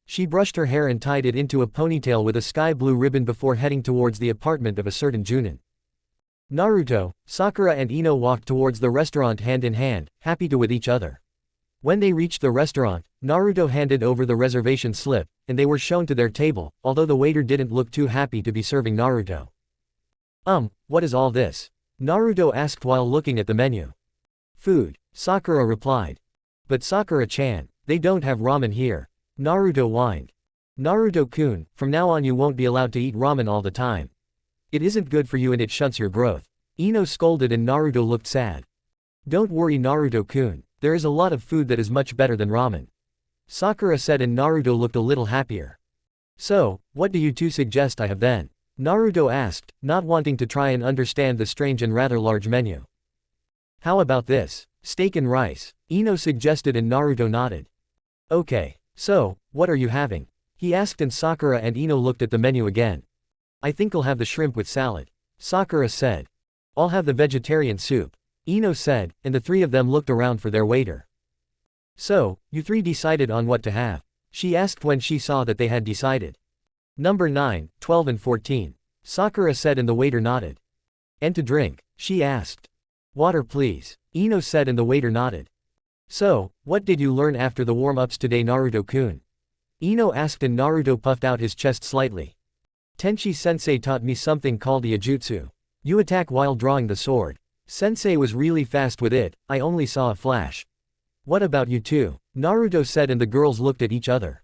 She brushed her hair and tied it into a ponytail with a sky blue ribbon before heading towards the apartment of a certain Junin. Naruto, Sakura and Ino walked towards the restaurant hand in hand, happy to with each other. When they reached the restaurant, Naruto handed over the reservation slip, and they were shown to their table, although the waiter didn't look too happy to be serving Naruto. What is all this? Naruto asked while looking at the menu. Food, Sakura replied. But Sakura-chan, they don't have ramen here. Naruto whined. Naruto-kun, from now on you won't be allowed to eat ramen all the time. It isn't good for you and it shunts your growth. Ino scolded and Naruto looked sad. Don't worry Naruto-kun, there is a lot of food that is much better than ramen. Sakura said and Naruto looked a little happier. So, what do you two suggest I have then? Naruto asked, not wanting to try and understand the strange and rather large menu. How about this? Steak and rice, Ino suggested and Naruto nodded. Okay, so, what are you having? He asked and Sakura and Ino looked at the menu again. I think I'll have the shrimp with salad, Sakura said. I'll have the vegetarian soup, Ino said, and the three of them looked around for their waiter. So, you three decided on what to have? She asked when she saw that they had decided. Number 9, 12 and 14, Sakura said and the waiter nodded. And to drink? She asked. Water please, Ino said and the waiter nodded. So, what did you learn after the warm-ups today Naruto-kun? Ino asked and Naruto puffed out his chest slightly. Tenchi-sensei taught me something called the Ijutsu. You attack while drawing the sword. Sensei was really fast with it, I only saw a flash. What about you two? Naruto said and the girls looked at each other.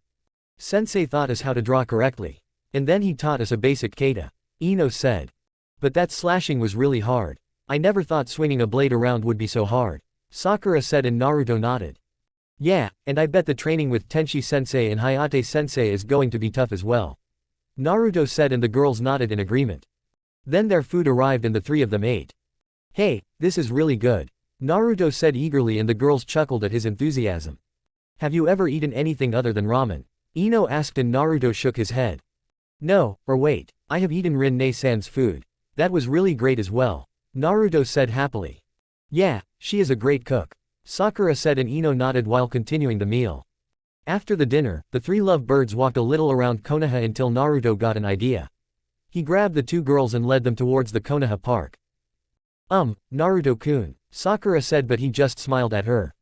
Sensei taught us how to draw correctly. And then he taught us a basic kata, Ino said. But that slashing was really hard. I never thought swinging a blade around would be so hard, Sakura said and Naruto nodded. Yeah, and I bet the training with Tenchi-sensei and Hayate-sensei is going to be tough as well, Naruto said and the girls nodded in agreement. Then their food arrived and the three of them ate. Hey, this is really good, Naruto said eagerly and the girls chuckled at his enthusiasm. Have you ever eaten anything other than ramen? Ino asked and Naruto shook his head. No, or wait, I have eaten Rin-ne-san's food. That was really great as well, Naruto said happily. Yeah, she is a great cook, Sakura said and Ino nodded while continuing the meal. After the dinner, the three lovebirds walked a little around Konoha until Naruto got an idea. He grabbed the two girls and led them towards the Konoha park. Naruto-kun, Sakura said but he just smiled at her.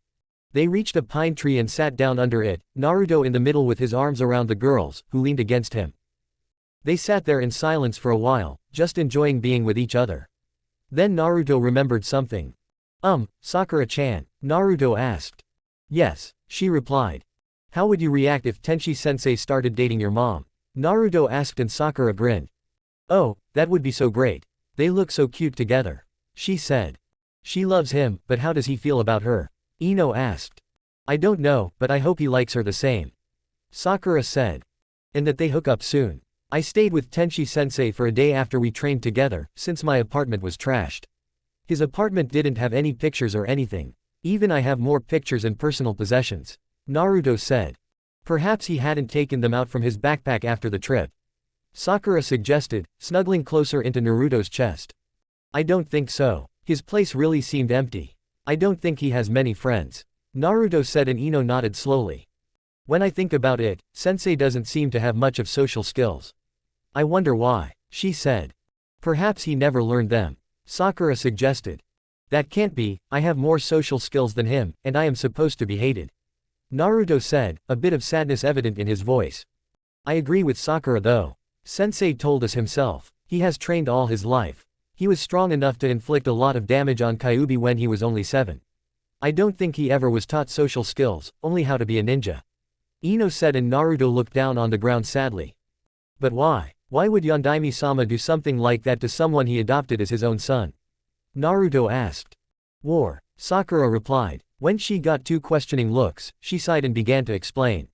They reached a pine tree and sat down under it, Naruto in the middle with his arms around the girls, who leaned against him. They sat there in silence for a while, just enjoying being with each other. Then Naruto remembered something. Sakura-chan, Naruto asked. Yes, she replied. How would you react if Tenchi-sensei started dating your mom? Naruto asked and Sakura grinned. Oh, that would be so great. They look so cute together, she said. She loves him, but how does he feel about her? Ino asked. I don't know, but I hope he likes her the same, Sakura said. And that they hook up soon. I stayed with Tenchi-sensei for a day after we trained together, since my apartment was trashed. His apartment didn't have any pictures or anything. Even I have more pictures and personal possessions, Naruto said. Perhaps he hadn't taken them out from his backpack after the trip, Sakura suggested, snuggling closer into Naruto's chest. I don't think so. His place really seemed empty. I don't think he has many friends, Naruto said and Ino nodded slowly. When I think about it, sensei doesn't seem to have much of social skills. I wonder why, she said. Perhaps he never learned them, Sakura suggested. That can't be, I have more social skills than him, and I am supposed to be hated, Naruto said, a bit of sadness evident in his voice. I agree with Sakura though. Sensei told us himself. He has trained all his life. He was strong enough to inflict a lot of damage on Kyuubi when he was only 7. I don't think he ever was taught social skills, only how to be a ninja. Ino said, and Naruto looked down on the ground sadly. But why? Why would Yondaime-sama do something like that to someone he adopted as his own son? Naruto asked. War. Sakura replied. When she got 2 questioning looks, she sighed and began to explain.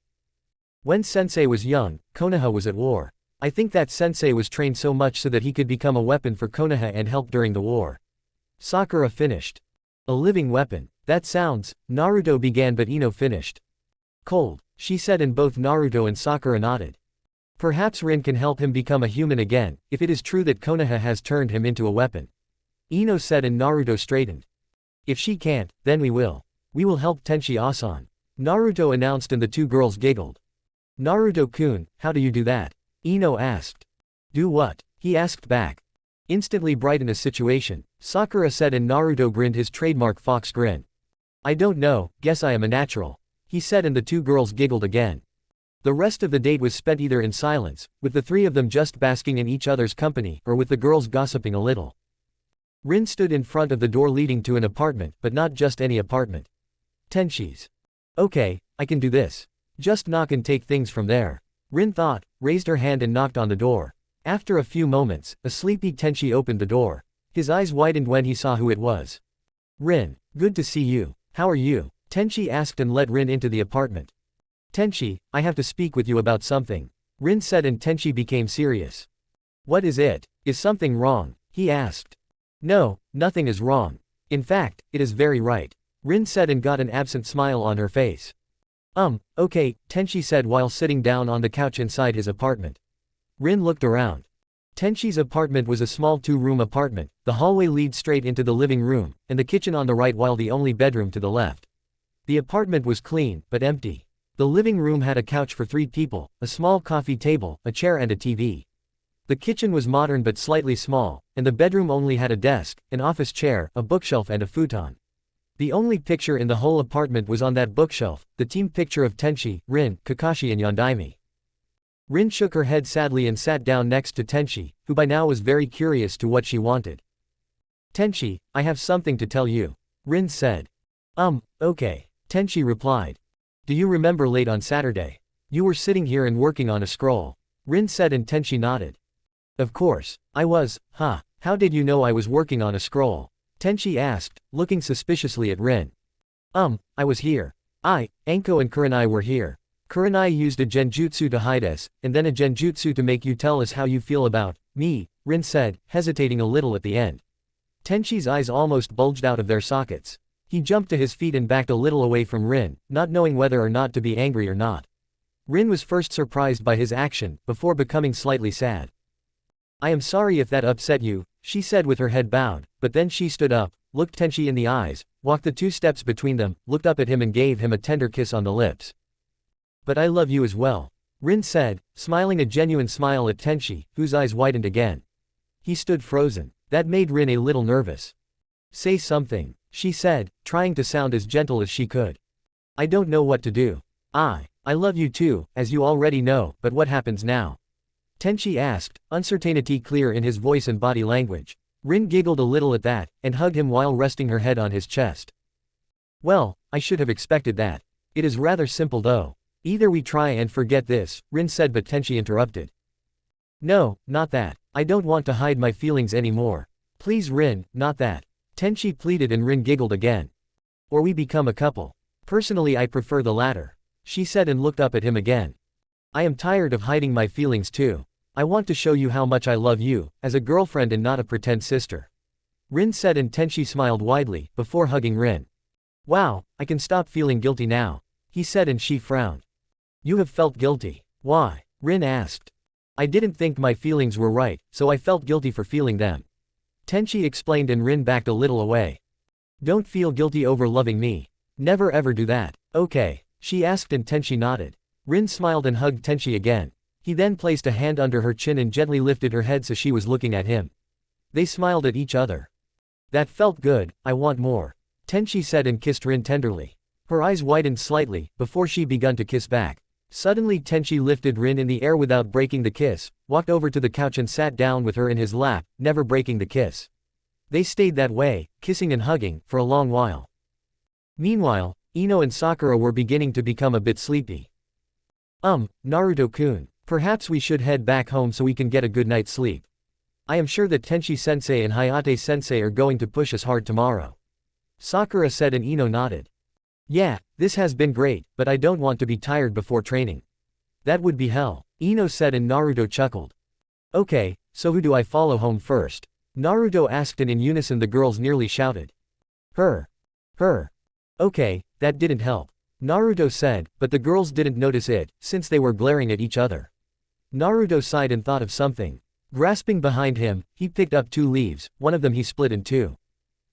When Sensei was young, Konoha was at war. I think that Sensei was trained so much so that he could become a weapon for Konoha and help during the war. Sakura finished. A living weapon. That sounds, Naruto began, but Ino finished. Cold, she said, and both Naruto and Sakura nodded. Perhaps Rin can help him become a human again, if it is true that Konoha has turned him into a weapon. Ino said, and Naruto straightened. If she can't, then we will. We will help Tenchi-asan. Naruto announced, and the 2 girls giggled. Naruto-kun, how do you do that? Ino asked. Do what? He asked back. Instantly brighten a situation, Sakura said, and Naruto grinned his trademark fox grin. I don't know, guess I am a natural. He said, and the 2 girls giggled again. The rest of the date was spent either in silence, with the 3 of them just basking in each other's company, or with the girls gossiping a little. Rin stood in front of the door leading to an apartment, but not just any apartment. Tenchi's. Okay, I can do this. Just knock and take things from there. Rin thought, raised her hand and knocked on the door. After a few moments, a sleepy Tenchi opened the door. His eyes widened when he saw who it was. Rin, good to see you. How are you? Tenchi asked and led Rin into the apartment. Tenchi, I have to speak with you about something. Rin said, and Tenchi became serious. What is it? Is something wrong? He asked. No, nothing is wrong. In fact, it is very right. Rin said and got an absent smile on her face. Okay, Tenchi said while sitting down on the couch inside his apartment. Rin looked around. Tenchi's apartment was a small 2-room apartment. The hallway leads straight into the living room, and the kitchen on the right while the only bedroom to the left. The apartment was clean, but empty. The living room had a couch for 3 people, a small coffee table, a chair and a TV. The kitchen was modern but slightly small, and the bedroom only had a desk, an office chair, a bookshelf and a futon. The only picture in the whole apartment was on that bookshelf, the team picture of Tenchi, Rin, Kakashi and Yondaime. Rin shook her head sadly and sat down next to Tenchi, who by now was very curious to what she wanted. Tenchi, I have something to tell you. Rin said. Okay. Tenchi replied. Do you remember late on Saturday? You were sitting here and working on a scroll. Rin said, and Tenchi nodded. Of course, I was, huh? How did you know I was working on a scroll? Tenchi asked, looking suspiciously at Rin. I was here. Anko and Kurenai were here. Kurenai used a genjutsu to hide us, and then a genjutsu to make you tell us how you feel about me, Rin said, hesitating a little at the end. Tenchi's eyes almost bulged out of their sockets. He jumped to his feet and backed a little away from Rin, not knowing whether or not to be angry or not. Rin was first surprised by his action, before becoming slightly sad. I am sorry if that upset you, she said with her head bowed, but then she stood up, looked Tenchi in the eyes, walked the 2 steps between them, looked up at him and gave him a tender kiss on the lips. But I love you as well, Rin said, smiling a genuine smile at Tenchi, whose eyes widened again. He stood frozen. That made Rin a little nervous. Say something, she said, trying to sound as gentle as she could. I don't know what to do. I love you too, as you already know, but what happens now? Tenchi asked, uncertainty clear in his voice and body language. Rin giggled a little at that, and hugged him while resting her head on his chest. Well, I should have expected that. It is rather simple though. Either we try and forget this, Rin said, but Tenchi interrupted. No, not that. I don't want to hide my feelings anymore. Please Rin, not that. Tenchi pleaded, and Rin giggled again. Or we become a couple. Personally I prefer the latter, she said and looked up at him again. I am tired of hiding my feelings too. I want to show you how much I love you, as a girlfriend and not a pretend sister. Rin said, and Tenchi smiled widely, before hugging Rin. Wow, I can stop feeling guilty now, he said, and she frowned. You have felt guilty. Why? Rin asked. I didn't think my feelings were right, so I felt guilty for feeling them. Tenchi explained, and Rin backed a little away. Don't feel guilty over loving me. Never ever do that. Okay, she asked, and Tenchi nodded. Rin smiled and hugged Tenchi again. He then placed a hand under her chin and gently lifted her head so she was looking at him. They smiled at each other. That felt good, I want more, Tenchi said and kissed Rin tenderly. Her eyes widened slightly, before she began to kiss back. Suddenly Tenchi lifted Rin in the air without breaking the kiss, walked over to the couch and sat down with her in his lap, never breaking the kiss. They stayed that way, kissing and hugging, for a long while. Meanwhile, Ino and Sakura were beginning to become a bit sleepy. Naruto-kun, perhaps we should head back home so we can get a good night's sleep. I am sure that Tenchi-sensei and Hayate-sensei are going to push us hard tomorrow. Sakura said and Ino nodded. Yeah, this has been great, but I don't want to be tired before training. That would be hell, Ino said and Naruto chuckled. Okay, so who do I follow home first? Naruto asked and in unison the girls nearly shouted. Her. Okay, that didn't help. Naruto said, but the girls didn't notice it, since they were glaring at each other. Naruto sighed and thought of something. Grasping behind him, he picked up 2 leaves, one of them he split in 2.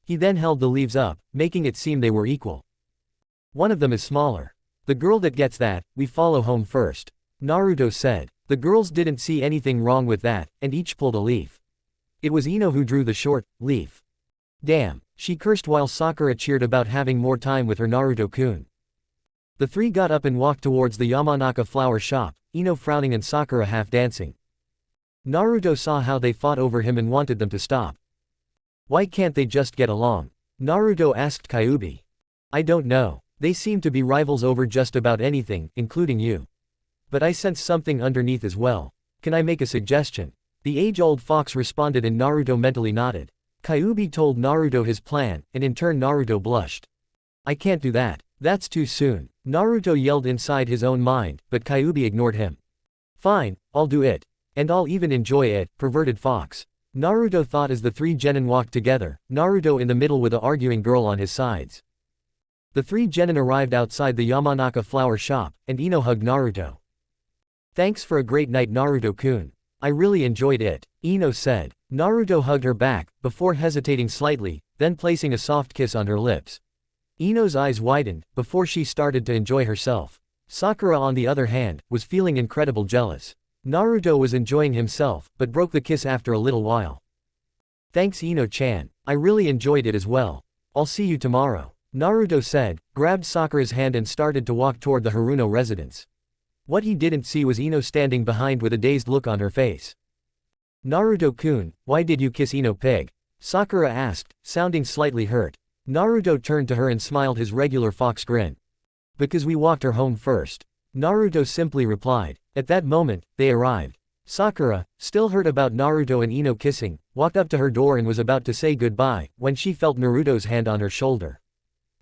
He then held the leaves up, making it seem they were equal. One of them is smaller. The girl that gets that, we follow home first. Naruto said. The girls didn't see anything wrong with that, and each pulled a leaf. It was Ino who drew the short leaf. Damn, she cursed while Sakura cheered about having more time with her Naruto-kun. The 3 got up and walked towards the Yamanaka flower shop, Ino frowning and Sakura half dancing. Naruto saw how they fought over him and wanted them to stop. Why can't they just get along? Naruto asked Kyuubi. I don't know. They seem to be rivals over just about anything, including you. But I sense something underneath as well. Can I make a suggestion? The age-old fox responded and Naruto mentally nodded. Kyuubi told Naruto his plan, and in turn Naruto blushed. I can't do that. That's too soon. Naruto yelled inside his own mind, but Kyuubi ignored him. Fine, I'll do it. And I'll even enjoy it, perverted fox. Naruto thought as the 3 genin walked together, Naruto in the middle with a arguing girl on his sides. The 3 genin arrived outside the Yamanaka flower shop, and Ino hugged Naruto. Thanks for a great night Naruto-kun. I really enjoyed it, Ino said. Naruto hugged her back, before hesitating slightly, then placing a soft kiss on her lips. Ino's eyes widened, before she started to enjoy herself. Sakura on the other hand, was feeling incredible jealous. Naruto was enjoying himself, but broke the kiss after a little while. Thanks Ino-chan, I really enjoyed it as well. I'll see you tomorrow. Naruto said, grabbed Sakura's hand and started to walk toward the Haruno residence. What he didn't see was Ino standing behind with a dazed look on her face. Naruto-kun, why did you kiss Ino-pig? Sakura asked, sounding slightly hurt. Naruto turned to her and smiled his regular fox grin. Because we walked her home first. Naruto simply replied. At that moment, they arrived. Sakura, still hurt about Naruto and Ino kissing, walked up to her door and was about to say goodbye, when she felt Naruto's hand on her shoulder.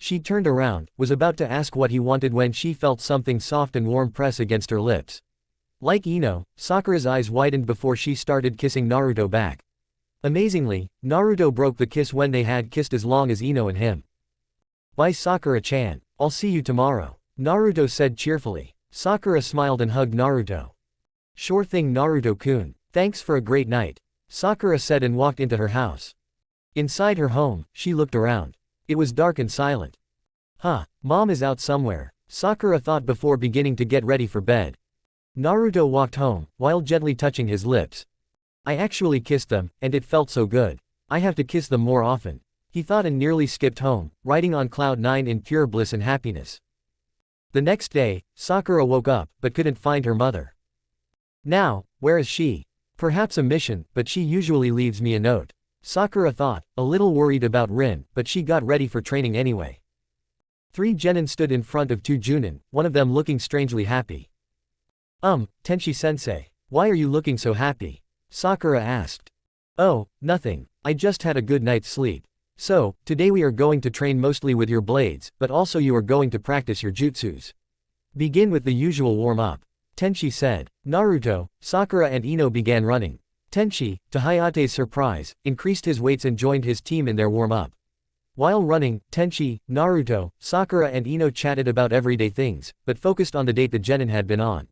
She turned around, was about to ask what he wanted when she felt something soft and warm press against her lips. Like Ino, Sakura's eyes widened before she started kissing Naruto back. Amazingly, Naruto broke the kiss when they had kissed as long as Ino and him. Bye Sakura-chan, I'll see you tomorrow, Naruto said cheerfully. Sakura smiled and hugged Naruto. Sure thing Naruto-kun, thanks for a great night, Sakura said and walked into her house. Inside her home, she looked around. It was dark and silent. Mom is out somewhere, Sakura thought before beginning to get ready for bed. Naruto walked home, while gently touching his lips. I actually kissed them, and it felt so good. I have to kiss them more often, he thought and nearly skipped home, riding on cloud 9 in pure bliss and happiness. The next day, Sakura woke up, but couldn't find her mother. Now, where is she? Perhaps a mission, but she usually leaves me a note. Sakura thought, a little worried about Rin, but she got ready for training anyway. 3 genin stood in front of 2 junin, one of them looking strangely happy. Tenchi-sensei, why are you looking so happy? Sakura asked. Oh, nothing, I just had a good night's sleep. So, today we are going to train mostly with your blades, but also you are going to practice your jutsus. Begin with the usual warm-up, Tenchi said. Naruto, Sakura and Ino began running. Tenchi, to Hayate's surprise, increased his weights and joined his team in their warm-up. While running, Tenchi, Naruto, Sakura and Ino chatted about everyday things, but focused on the date the genin had been on.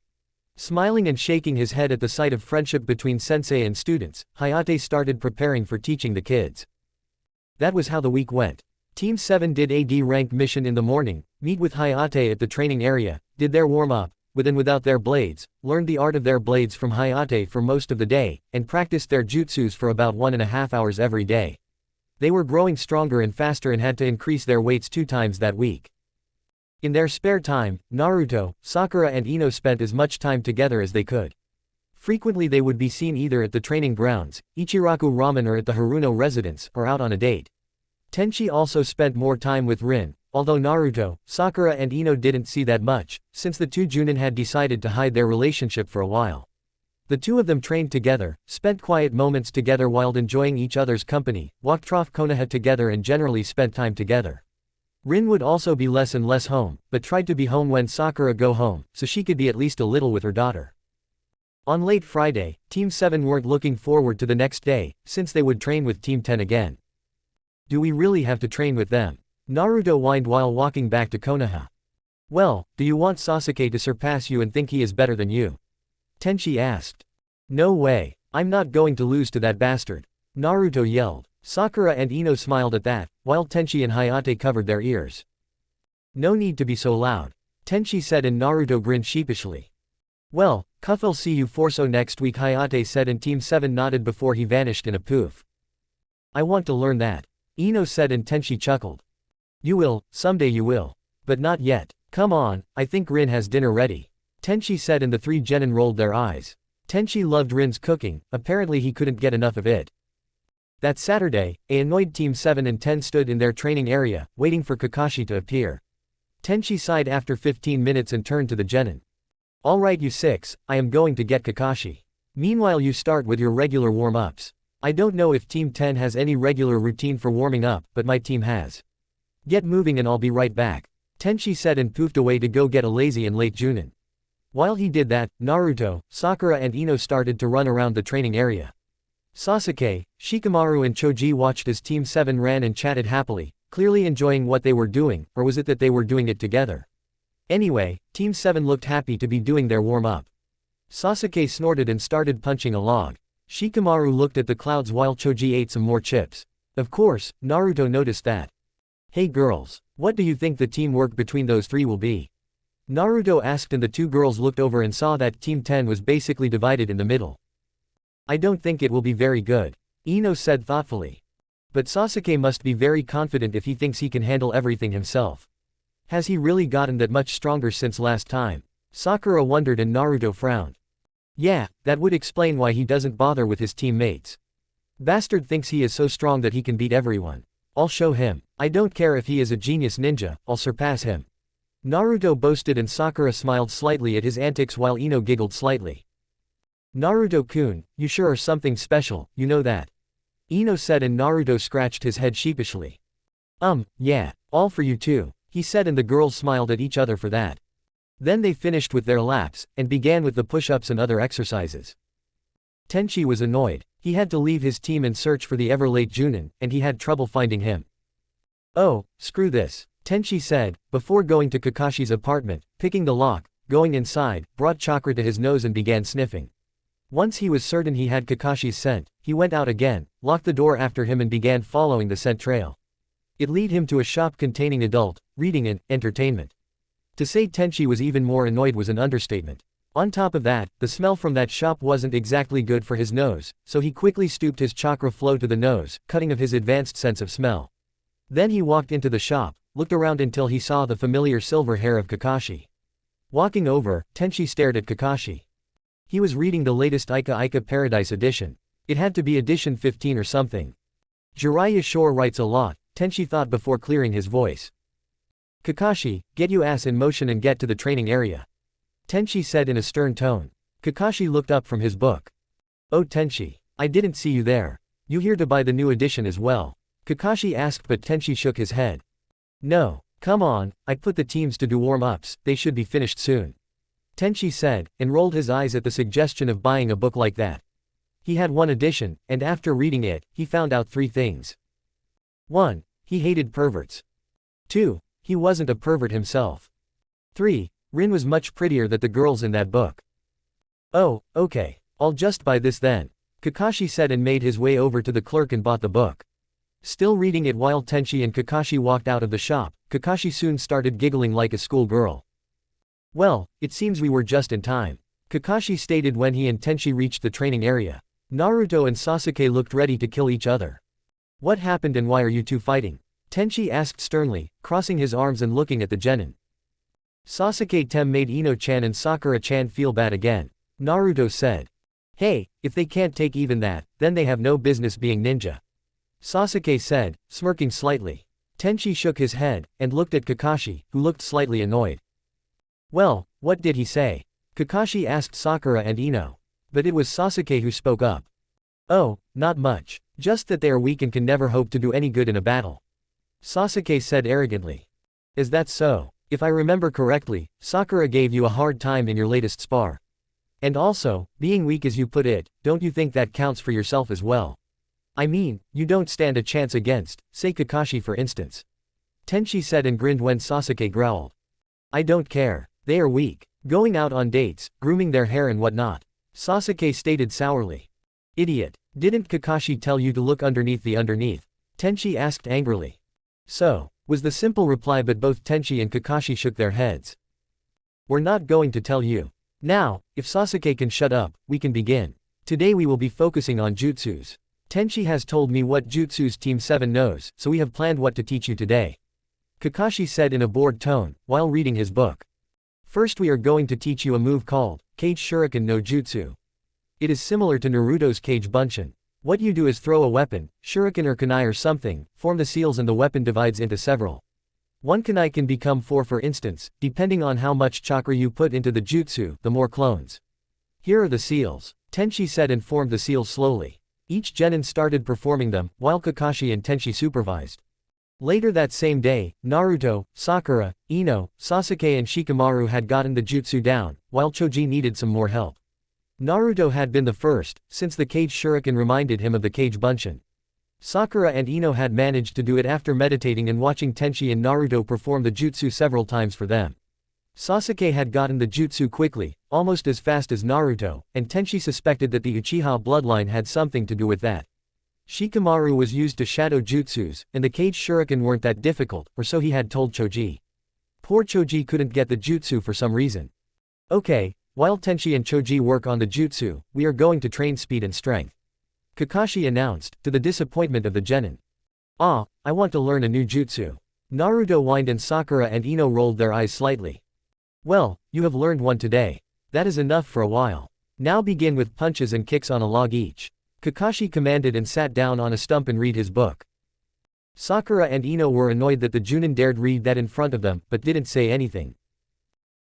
Smiling and shaking his head at the sight of friendship between sensei and students, Hayate started preparing for teaching the kids. That was how the week went. Team 7 did a D-ranked mission in the morning, meet with Hayate at the training area, did their warm-up, with and without their blades, learned the art of their blades from Hayate for most of the day, and practiced their jutsus for about 1.5 hours every day. They were growing stronger and faster and had to increase their weights 2 times that week. In their spare time, Naruto, Sakura and Ino spent as much time together as they could. Frequently they would be seen either at the training grounds, Ichiraku Ramen, or at the Haruno residence, or out on a date. Tenchi also spent more time with Rin, although Naruto, Sakura and Ino didn't see that much, since the two Junin had decided to hide their relationship for a while. The two of them trained together, spent quiet moments together while enjoying each other's company, walked off Konoha together and generally spent time together. Rin would also be less and less home, but tried to be home when Sakura go home, so she could be at least a little with her daughter. On late Friday, Team 7 weren't looking forward to the next day, since they would train with Team 10 again. Do we really have to train with them? Naruto whined while walking back to Konoha. Well, do you want Sasuke to surpass you and think he is better than you? Tenchi asked. No way, I'm not going to lose to that bastard. Naruto yelled. Sakura and Ino smiled at that, while Tenchi and Hayate covered their ears. No need to be so loud, Tenchi said, and Naruto grinned sheepishly. Well, Cuff'll see you forso next week, Hayate said, and Team 7 nodded before he vanished in a poof. I want to learn that, Ino said, and Tenchi chuckled. You will, someday you will. But not yet. Come on, I think Rin has dinner ready, Tenchi said, and the three genin rolled their eyes. Tenchi loved Rin's cooking, apparently he couldn't get enough of it. That Saturday, a annoyed Team 7 and 10 stood in their training area, waiting for Kakashi to appear. Tenchi sighed after 15 minutes and turned to the genin. Alright you six, I am going to get Kakashi. Meanwhile you start with your regular warm-ups. I don't know if Team 10 has any regular routine for warming up, but my team has. Get moving and I'll be right back, Tenchi said, and poofed away to go get a lazy and late Junin. While he did that, Naruto, Sakura and Ino started to run around the training area. Sasuke, Shikamaru and Choji watched as Team 7 ran and chatted happily, clearly enjoying what they were doing, or was it that they were doing it together? Anyway, Team 7 looked happy to be doing their warm-up. Sasuke snorted and started punching a log. Shikamaru looked at the clouds while Choji ate some more chips. Of course, Naruto noticed that. Hey girls, what do you think the teamwork between those three will be? Naruto asked, and the two girls looked over and saw that Team 10 was basically divided in the middle. I don't think it will be very good, Ino said thoughtfully. But Sasuke must be very confident if he thinks he can handle everything himself. Has he really gotten that much stronger since last time? Sakura wondered, and Naruto frowned. Yeah, that would explain why he doesn't bother with his teammates. Bastard thinks he is so strong that he can beat everyone. I'll show him. I don't care if he is a genius ninja, I'll surpass him. Naruto boasted, and Sakura smiled slightly at his antics while Ino giggled slightly. Naruto-kun, you sure are something special, you know that? Ino said, and Naruto scratched his head sheepishly. Yeah, all for you too, he said, and the girls smiled at each other for that. Then they finished with their laps, and began with the push-ups and other exercises. Tenchi was annoyed. He had to leave his team and search for the ever-late Junin, and he had trouble finding him. Oh, screw this, Tenchi said, before going to Kakashi's apartment, picking the lock, going inside, brought chakra to his nose and began sniffing. Once he was certain he had Kakashi's scent, he went out again, locked the door after him and began following the scent trail. It led him to a shop containing adult, reading and entertainment. To say Tenchi was even more annoyed was an understatement. On top of that, the smell from that shop wasn't exactly good for his nose, so he quickly stooped his chakra flow to the nose, cutting of his advanced sense of smell. Then he walked into the shop, looked around until he saw the familiar silver hair of Kakashi. Walking over, Tenchi stared at Kakashi. He was reading the latest Ika Ika Paradise edition. It had to be edition 15 or something. Jiraiya sure writes a lot, Tenchi thought before clearing his voice. Kakashi, get your ass in motion and get to the training area, Tenchi said in a stern tone. Kakashi looked up from his book. Oh Tenchi, I didn't see you there. You here to buy the new edition as well? Kakashi asked, but Tenchi shook his head. No, come on, I put the teams to do warm-ups, they should be finished soon, Tenchi said, and rolled his eyes at the suggestion of buying a book like that. He had one edition, and after reading it, he found out 3 things. 1. He hated perverts. 2. He wasn't a pervert himself. 3. Rin was much prettier than the girls in that book. Oh, okay, I'll just buy this then, Kakashi said, and made his way over to the clerk and bought the book. Still reading it while Tenchi and Kakashi walked out of the shop, Kakashi soon started giggling like a schoolgirl. Well, it seems we were just in time, Kakashi stated when he and Tenchi reached the training area. Naruto and Sasuke looked ready to kill each other. What happened and why are you two fighting? Tenchi asked sternly, crossing his arms and looking at the genin. Sasuke-tem made Ino-chan and Sakura-chan feel bad again. Naruto said. Hey, if they can't take even that, then they have no business being ninja. Sasuke said, smirking slightly. Tenchi shook his head, and looked at Kakashi, who looked slightly annoyed. Well, what did he say? Kakashi asked Sakura and Ino. But it was Sasuke who spoke up. Oh, not much. Just that they are weak and can never hope to do any good in a battle. Sasuke said arrogantly. Is that so? If I remember correctly, Sakura gave you a hard time in your latest spar. And also, being weak as you put it, don't you think that counts for yourself as well? I mean, you don't stand a chance against, say Kakashi for instance. Tenchi said and grinned when Sasuke growled. I don't care. They are weak. Going out on dates, grooming their hair and whatnot. Sasuke stated sourly. Idiot. Didn't Kakashi tell you to look underneath the underneath? Tenchi asked angrily. So, was the simple reply, but both Tenchi and Kakashi shook their heads. We're not going to tell you. Now, if Sasuke can shut up, we can begin. Today we will be focusing on jutsus. Tenchi has told me what jutsus Team 7 knows, so we have planned what to teach you today. Kakashi said in a bored tone, while reading his book. First we are going to teach you a move called Cage Shuriken no Jutsu. It is similar to Naruto's Cage Bunshin. What you do is throw a weapon, shuriken or kunai or something, form the seals and the weapon divides into several. One kunai can become 4 for instance, depending on how much chakra you put into the jutsu, the more clones. Here are the seals. Tenchi said and formed the seals slowly. Each genin started performing them, while Kakashi and Tenchi supervised. Later that same day, Naruto, Sakura, Ino, Sasuke and Shikamaru had gotten the jutsu down, while Choji needed some more help. Naruto had been the first, since the Cage Shuriken reminded him of the Cage Bunshin. Sakura and Ino had managed to do it after meditating and watching Tenchi and Naruto perform the jutsu several times for them. Sasuke had gotten the jutsu quickly, almost as fast as Naruto, and Tenchi suspected that the Uchiha bloodline had something to do with that. Shikamaru was used to shadow jutsus, and the Cage Shuriken weren't that difficult, or so he had told Choji. Poor Choji couldn't get the jutsu for some reason. Okay, while Tenchi and Choji work on the jutsu, we are going to train speed and strength. Kakashi announced, to the disappointment of the genin. Ah, I want to learn a new jutsu. Naruto whined and Sakura and Ino rolled their eyes slightly. Well, you have learned one today. That is enough for a while. Now begin with punches and kicks on a log each. Kakashi commanded and sat down on a stump and read his book. Sakura and Ino were annoyed that the Junin dared read that in front of them, but didn't say anything.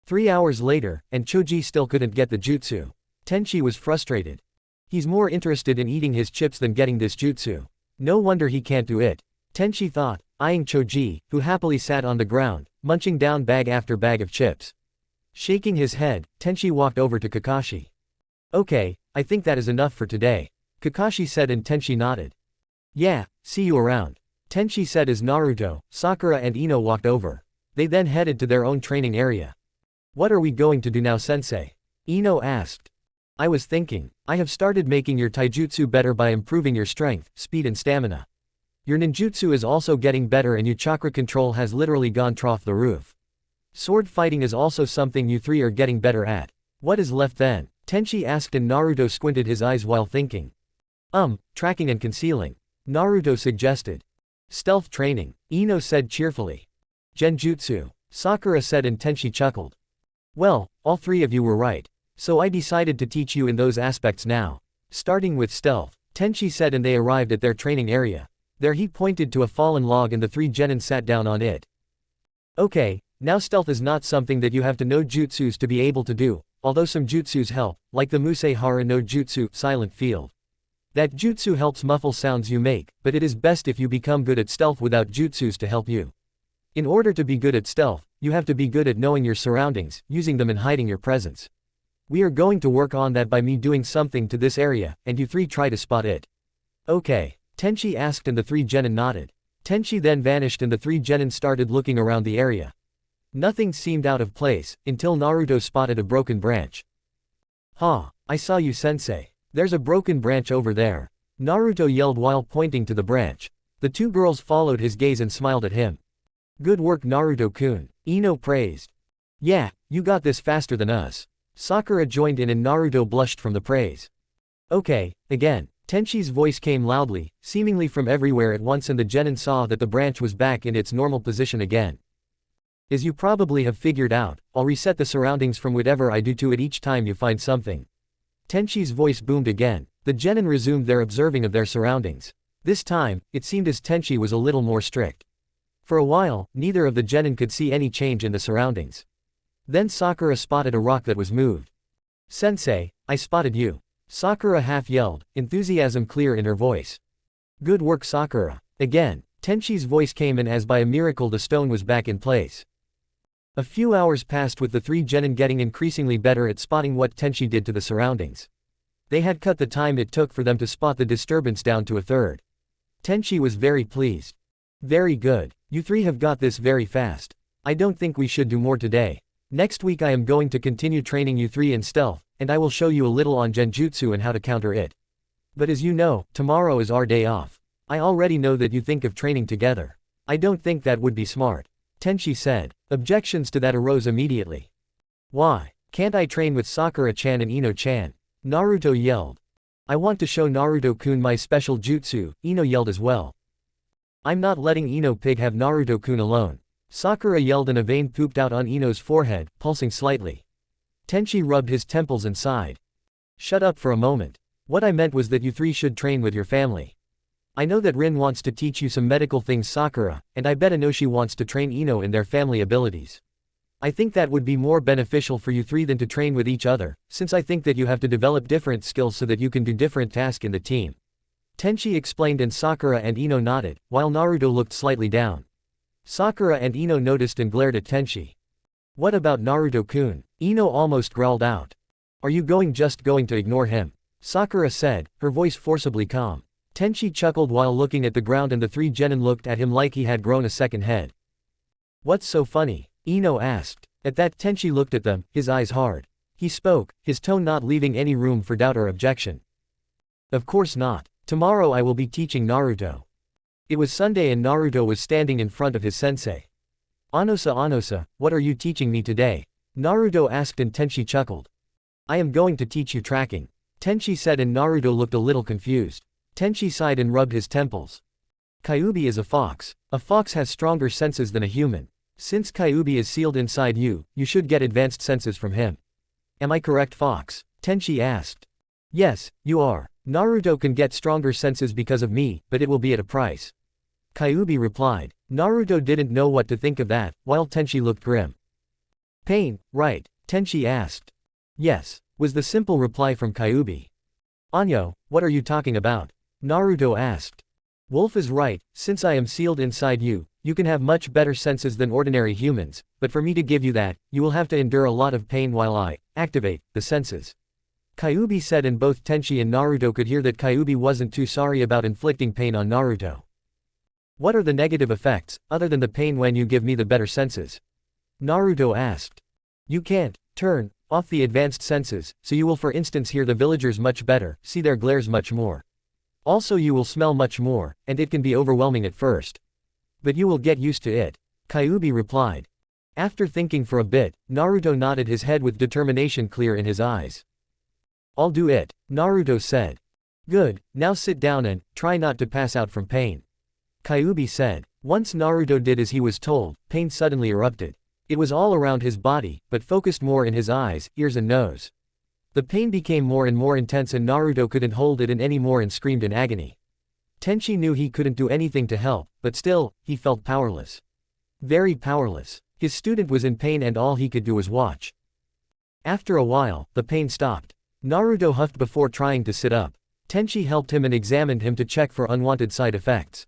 3 hours later, and Choji still couldn't get the jutsu. Tenchi was frustrated. He's more interested in eating his chips than getting this jutsu. No wonder he can't do it. Tenchi thought, eyeing Choji, who happily sat on the ground, munching down bag after bag of chips. Shaking his head, Tenchi walked over to Kakashi. Okay, I think that is enough for today. Kakashi said and Tenchi nodded. Yeah, see you around. Tenchi said as Naruto, Sakura and Ino walked over. They then headed to their own training area. What are we going to do now, sensei? Ino asked. I was thinking, I have started making your taijutsu better by improving your strength, speed and stamina. Your ninjutsu is also getting better and your chakra control has literally gone off the roof. Sword fighting is also something you three are getting better at. What is left then? Tenchi asked and Naruto squinted his eyes while thinking. Tracking and concealing. Naruto suggested. Stealth training. Ino said cheerfully. Genjutsu. Sakura said and Tenchi chuckled. Well, all three of you were right. So I decided to teach you in those aspects now. Starting with stealth. Tenchi said and they arrived at their training area. There he pointed to a fallen log and the 3 genin sat down on it. Okay, now stealth is not something that you have to know jutsus to be able to do, although some jutsus help, like the Musehara no Jutsu, Silent Field. That jutsu helps muffle sounds you make, but it is best if you become good at stealth without jutsus to help you. In order to be good at stealth, you have to be good at knowing your surroundings, using them and hiding your presence. We are going to work on that by me doing something to this area, and you 3 try to spot it. Okay. Tenchi asked and the 3 genin nodded. Tenchi then vanished and the 3 genin started looking around the area. Nothing seemed out of place, until Naruto spotted a broken branch. Ha! I saw you, sensei. There's a broken branch over there. Naruto yelled while pointing to the branch. The 2 girls followed his gaze and smiled at him. Good work, Naruto-kun. Ino praised. Yeah, you got this faster than us. Sakura joined in and Naruto blushed from the praise. Okay, again. Tenchi's voice came loudly, seemingly from everywhere at once and the genin saw that the branch was back in its normal position again. As you probably have figured out, I'll reset the surroundings from whatever I do to it each time you find something. Tenshi's voice boomed again. The genin resumed their observing of their surroundings. This time, it seemed as Tenshi was a little more strict. For a while, neither of the genin could see any change in the surroundings. Then Sakura spotted a rock that was moved. "Sensei, I spotted you." Sakura half yelled, enthusiasm clear in her voice. "Good work, Sakura." Again, Tenshi's voice came in as by a miracle the stone was back in place. A few hours passed with the three genin getting increasingly better at spotting what Tenshi did to the surroundings. They had cut the time it took for them to spot the disturbance down to a third. Tenshi was very pleased. "Very good. You three have got this very fast. I don't think we should do more today. Next week I am going to continue training you three in stealth, and I will show you a little on genjutsu and how to counter it. But as you know, tomorrow is our day off. I already know that you think of training together. I don't think that would be smart," Tenshi said. Objections to that arose immediately. "Why? Can't I train with Sakura-chan and Ino-chan?" Naruto yelled. "I want to show Naruto-kun my special jutsu," Ino yelled as well. "I'm not letting Ino-pig have Naruto-kun alone." Sakura yelled and a vein pooped out on Ino's forehead, pulsing slightly. Tenshi rubbed his temples and sighed. "Shut up for a moment. What I meant was that you three should train with your family. I know that Rin wants to teach you some medical things, Sakura, and I bet Inoshi wants to train Ino in their family abilities. I think that would be more beneficial for you three than to train with each other, since I think that you have to develop different skills so that you can do different tasks in the team." Tenshi explained and Sakura and Ino nodded, while Naruto looked slightly down. Sakura and Ino noticed and glared at Tenshi. "What about Naruto-kun?" Ino almost growled out. "Are you just going to ignore him?" Sakura said, her voice forcibly calm. Tenshi chuckled while looking at the ground and the three genin looked at him like he had grown a second head. "What's so funny?" Ino asked. At that Tenshi looked at them, his eyes hard. He spoke, his tone not leaving any room for doubt or objection. "Of course not. Tomorrow I will be teaching Naruto." It was Sunday and Naruto was standing in front of his sensei. Anosa, what are you teaching me today?" Naruto asked and Tenshi chuckled. "I am going to teach you tracking," Tenshi said and Naruto looked a little confused. Tenshi sighed and rubbed his temples. "Kyuubi is a fox. A fox has stronger senses than a human. Since Kyuubi is sealed inside you, you should get advanced senses from him. Am I correct, Fox?" Tenshi asked. "Yes, you are. Naruto can get stronger senses because of me, but it will be at a price." Kyuubi replied. Naruto didn't know what to think of that, while Tenshi looked grim. "Pain, right?" Tenshi asked. "Yes," was the simple reply from Kyuubi. "Anyo, what are you talking about?" Naruto asked. "Wolf is right, since I am sealed inside you, you can have much better senses than ordinary humans, but for me to give you that, you will have to endure a lot of pain while I activate the senses." Kyuubi said and both Tenshi and Naruto could hear that Kyuubi wasn't too sorry about inflicting pain on Naruto. "What are the negative effects, other than the pain when you give me the better senses?" Naruto asked. "You can't turn off the advanced senses, so you will for instance hear the villagers much better, see their glares much more. Also you will smell much more, and it can be overwhelming at first. But you will get used to it," Kyuubi replied. After thinking for a bit, Naruto nodded his head with determination clear in his eyes. "I'll do it," Naruto said. "Good, now sit down and try not to pass out from pain," Kyuubi said. Once Naruto did as he was told, pain suddenly erupted. It was all around his body, but focused more in his eyes, ears and nose. The pain became more and more intense and Naruto couldn't hold it in any more and screamed in agony. Tenshi knew he couldn't do anything to help, but still, he felt powerless. Very powerless. His student was in pain and all he could do was watch. After a while, the pain stopped. Naruto huffed before trying to sit up. Tenshi helped him and examined him to check for unwanted side effects.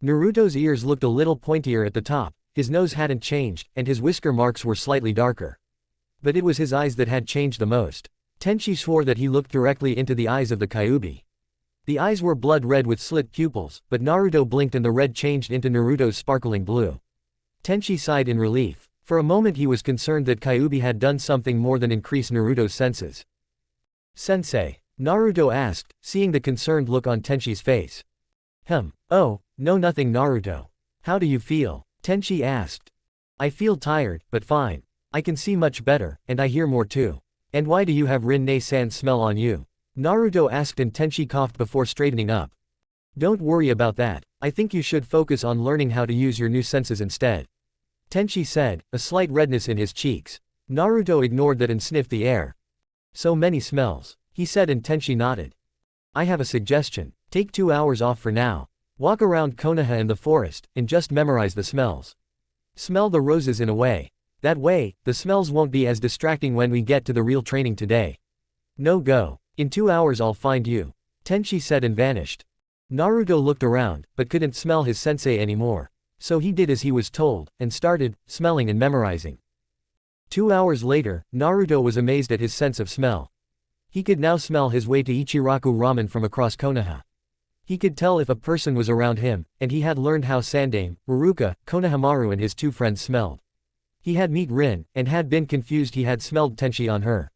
Naruto's ears looked a little pointier at the top, his nose hadn't changed, and his whisker marks were slightly darker. But it was his eyes that had changed the most. Tenshi swore that he looked directly into the eyes of the Kyuubi. The eyes were blood red with slit pupils, but Naruto blinked and the red changed into Naruto's sparkling blue. Tenshi sighed in relief. For a moment he was concerned that Kyuubi had done something more than increase Naruto's senses. "Sensei?" Naruto asked, seeing the concerned look on Tenshi's face. Oh, no nothing Naruto. How do you feel?" Tenshi asked. "I feel tired, but fine. I can see much better, and I hear more too." "And why do you have Rin-ne-san's smell on you?" Naruto asked and Tenshi coughed before straightening up. "Don't worry about that, I think you should focus on learning how to use your new senses instead." Tenchi said, a slight redness in his cheeks. Naruto ignored that and sniffed the air. So many smells, he said, and Tenchi nodded. I have a suggestion. Take 2 hours off for now. Walk around Konoha and the forest, and just memorize the smells. Smell the roses in a way. That way, the smells won't be as distracting when we get to the real training today. No go. In 2 hours I'll find you. Tenchi said and vanished. Naruto looked around, but couldn't smell his sensei anymore. So he did as he was told, and started smelling and memorizing. 2 hours later, Naruto was amazed at his sense of smell. He could now smell his way to Ichiraku ramen from across Konoha. He could tell if a person was around him, and he had learned how Sandame, Ruruka, Konohamaru and his 2 friends smelled. He had met Rin, and had been confused he had smelled Tenchi on her.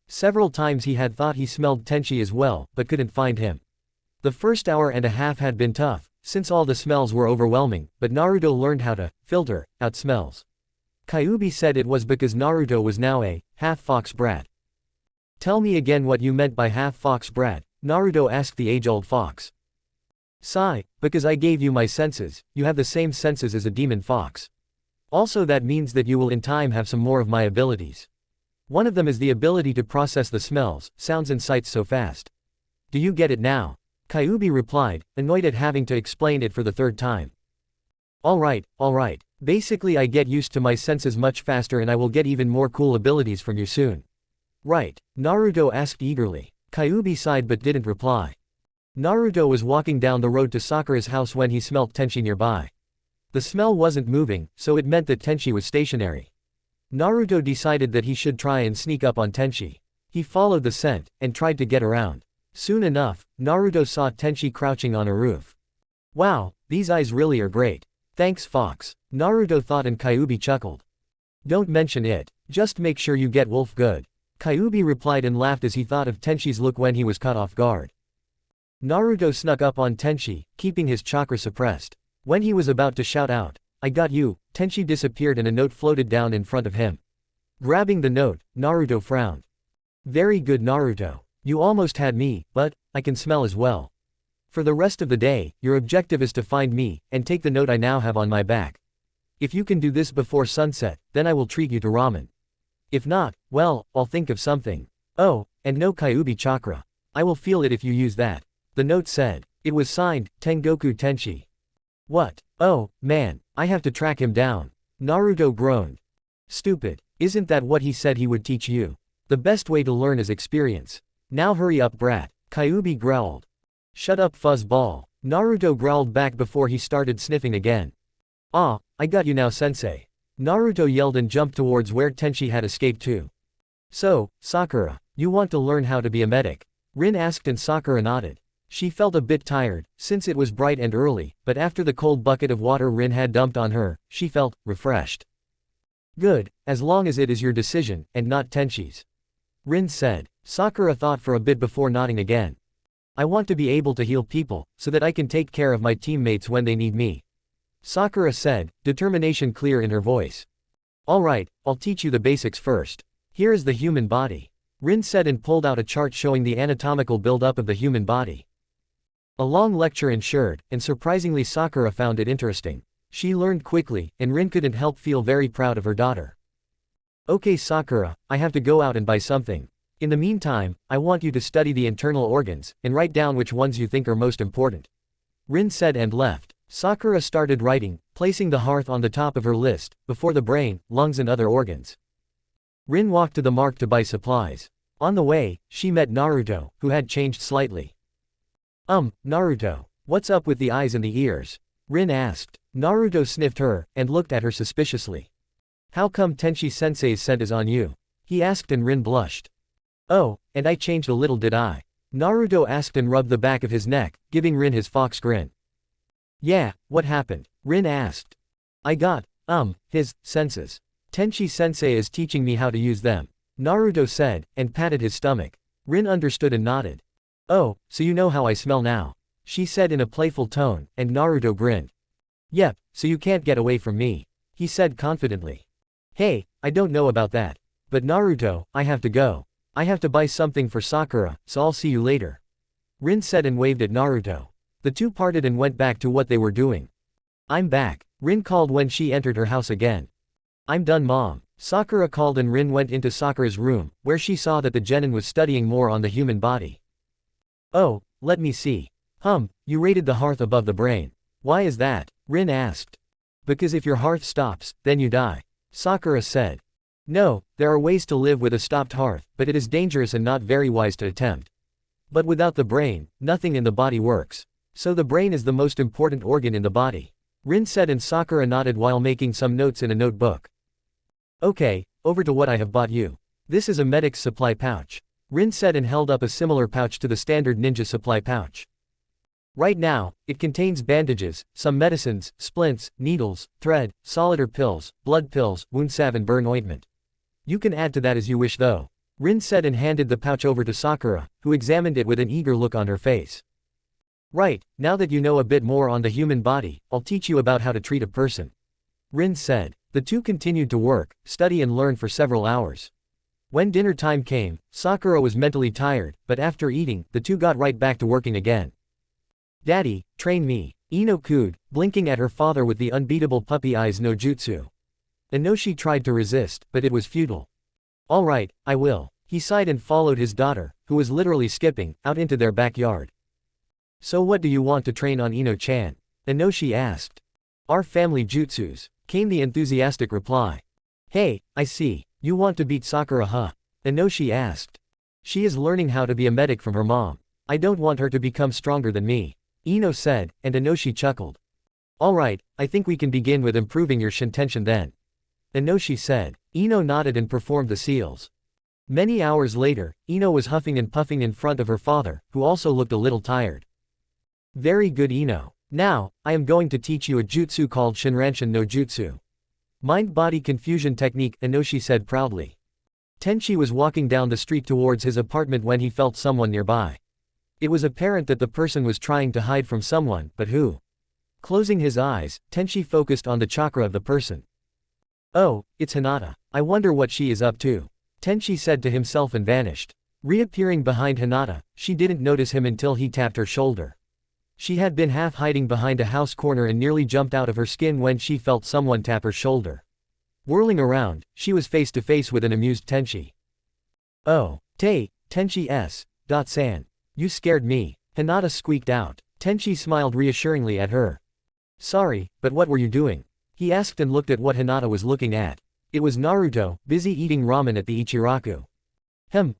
Several times he had thought he smelled Tenchi as well, but couldn't find him. The first hour and a half had been tough, since all the smells were overwhelming, but Naruto learned how to filter out smells. Kyuubi said it was because Naruto was now a half-fox brat. Tell me again what you meant by half-fox brat, Naruto asked the age-old fox. Sigh, because I gave you my senses, you have the same senses as a demon fox. Also that means that you will in time have some more of my abilities. One of them is the ability to process the smells, sounds and sights so fast. Do you get it now? Kyuubi replied, annoyed at having to explain it for the 3rd time. Alright. Basically I get used to my senses much faster and I will get even more cool abilities from you soon. Right, Naruto asked eagerly. Kyuubi sighed but didn't reply. Naruto was walking down the road to Sakura's house when he smelt Tenchi nearby. The smell wasn't moving, so it meant that Tenchi was stationary. Naruto decided that he should try and sneak up on Tenchi. He followed the scent, and tried to get around. Soon enough, Naruto saw Tenchi crouching on a roof. Wow, these eyes really are great. Thanks Fox, Naruto thought, and Kyuubi chuckled. Don't mention it, just make sure you get wolf good. Kyuubi replied and laughed as he thought of Tenchi's look when he was caught off guard. Naruto snuck up on Tenchi, keeping his chakra suppressed. When he was about to shout out, I got you, Tenchi disappeared and a note floated down in front of him. Grabbing the note, Naruto frowned. Very good Naruto. You almost had me, but I can smell as well. For the rest of the day, your objective is to find me, and take the note I now have on my back. If you can do this before sunset, then I will treat you to ramen. If not, well, I'll think of something. Oh, and no Kyuubi chakra. I will feel it if you use that. The note said. It was signed, Tengoku Tenchi. What? Oh, man, I have to track him down. Naruto groaned. Stupid. Isn't that what he said he would teach you? The best way to learn is experience. Now hurry up brat, Kyuubi growled. Shut up fuzzball, Naruto growled back before he started sniffing again. Ah, I got you now sensei. Naruto yelled and jumped towards where Tenchi had escaped to. So, Sakura, you want to learn how to be a medic? Rin asked and Sakura nodded. She felt a bit tired, since it was bright and early, but after the cold bucket of water Rin had dumped on her, she felt refreshed. Good, as long as it is your decision, and not Tenchi's. Rin said. Sakura thought for a bit before nodding again. I want to be able to heal people, so that I can take care of my teammates when they need me. Sakura said, determination clear in her voice. Alright, I'll teach you the basics first. Here is the human body. Rin said and pulled out a chart showing the anatomical build-up of the human body. A long lecture ensured, and surprisingly Sakura found it interesting. She learned quickly, and Rin couldn't help feel very proud of her daughter. Okay Sakura, I have to go out and buy something. In the meantime, I want you to study the internal organs, and write down which ones you think are most important. Rin said and left. Sakura started writing, placing the hearth on the top of her list, before the brain, lungs and other organs. Rin walked to the market to buy supplies. On the way, she met Naruto, who had changed slightly. Naruto, what's up with the eyes and the ears? Rin asked. Naruto sniffed her, and looked at her suspiciously. How come Tenchi-sensei's scent is on you? He asked and Rin blushed. Oh, and I changed a little did I? Naruto asked and rubbed the back of his neck, giving Rin his fox grin. Yeah, what happened? Rin asked. I got, his senses. Tenchi-sensei is teaching me how to use them. Naruto said, and patted his stomach. Rin understood and nodded. Oh, so you know how I smell now? She said in a playful tone, and Naruto grinned. Yep, so you can't get away from me. He said confidently. Hey, I don't know about that. But Naruto, I have to go. I have to buy something for Sakura, so I'll see you later. Rin said and waved at Naruto. The two parted and went back to what they were doing. I'm back, Rin called when she entered her house again. I'm done, Mom. Sakura called and Rin went into Sakura's room, where she saw that the genin was studying more on the human body. Oh, let me see. You rated the hearth above the brain. Why is that? Rin asked. Because if your hearth stops, then you die. Sakura said. No, there are ways to live with a stopped hearth, but it is dangerous and not very wise to attempt. But without the brain, nothing in the body works. So the brain is the most important organ in the body. Rin said and Sakura nodded while making some notes in a notebook. Okay, over to what I have bought you. This is a medic's supply pouch. Rin said and held up a similar pouch to the standard ninja supply pouch. Right now, it contains bandages, some medicines, splints, needles, thread, solid or pills, blood pills, wound salve and burn ointment. You can add to that as you wish though. Rin said and handed the pouch over to Sakura, who examined it with an eager look on her face. Right, now that you know a bit more on the human body, I'll teach you about how to treat a person. Rin said. The two continued to work, study and learn for several hours. When dinner time came, Sakura was mentally tired, but after eating, the two got right back to working again. Daddy, train me. Ino cooed, blinking at her father with the unbeatable puppy eyes no jutsu. Inoshi tried to resist, but it was futile. All right, I will. He sighed and followed his daughter, who was literally skipping, out into their backyard. So what do you want to train on Ino-chan? Inoshi asked. Our family jutsus, came the enthusiastic reply. Hey, I see. You want to beat Sakura, huh? Inoshi asked. She is learning how to be a medic from her mom. I don't want her to become stronger than me. Ino said, and Inoshi chuckled. Alright, I think we can begin with improving your shintention then. Inoshi said. Ino nodded and performed the seals. Many hours later, Ino was huffing and puffing in front of her father, who also looked a little tired. Very good, Ino. Now, I am going to teach you a jutsu called Shinranshin no Jutsu. Mind-body confusion technique, Inoshi said proudly. Tenchi was walking down the street towards his apartment when he felt someone nearby. It was apparent that the person was trying to hide from someone, but who? Closing his eyes, Tenchi focused on the chakra of the person. Oh, it's Hinata. I wonder what she is up to. Tenchi said to himself and vanished. Reappearing behind Hinata, she didn't notice him until he tapped her shoulder. She had been half hiding behind a house corner and nearly jumped out of her skin when she felt someone tap her shoulder. Whirling around, she was face to face with an amused Tenchi. Oh, Tenchi-san. You scared me. Hinata squeaked out. Tenchi smiled reassuringly at her. Sorry, but what were you doing? He asked and looked at what Hinata was looking at. It was Naruto, busy eating ramen at the Ichiraku.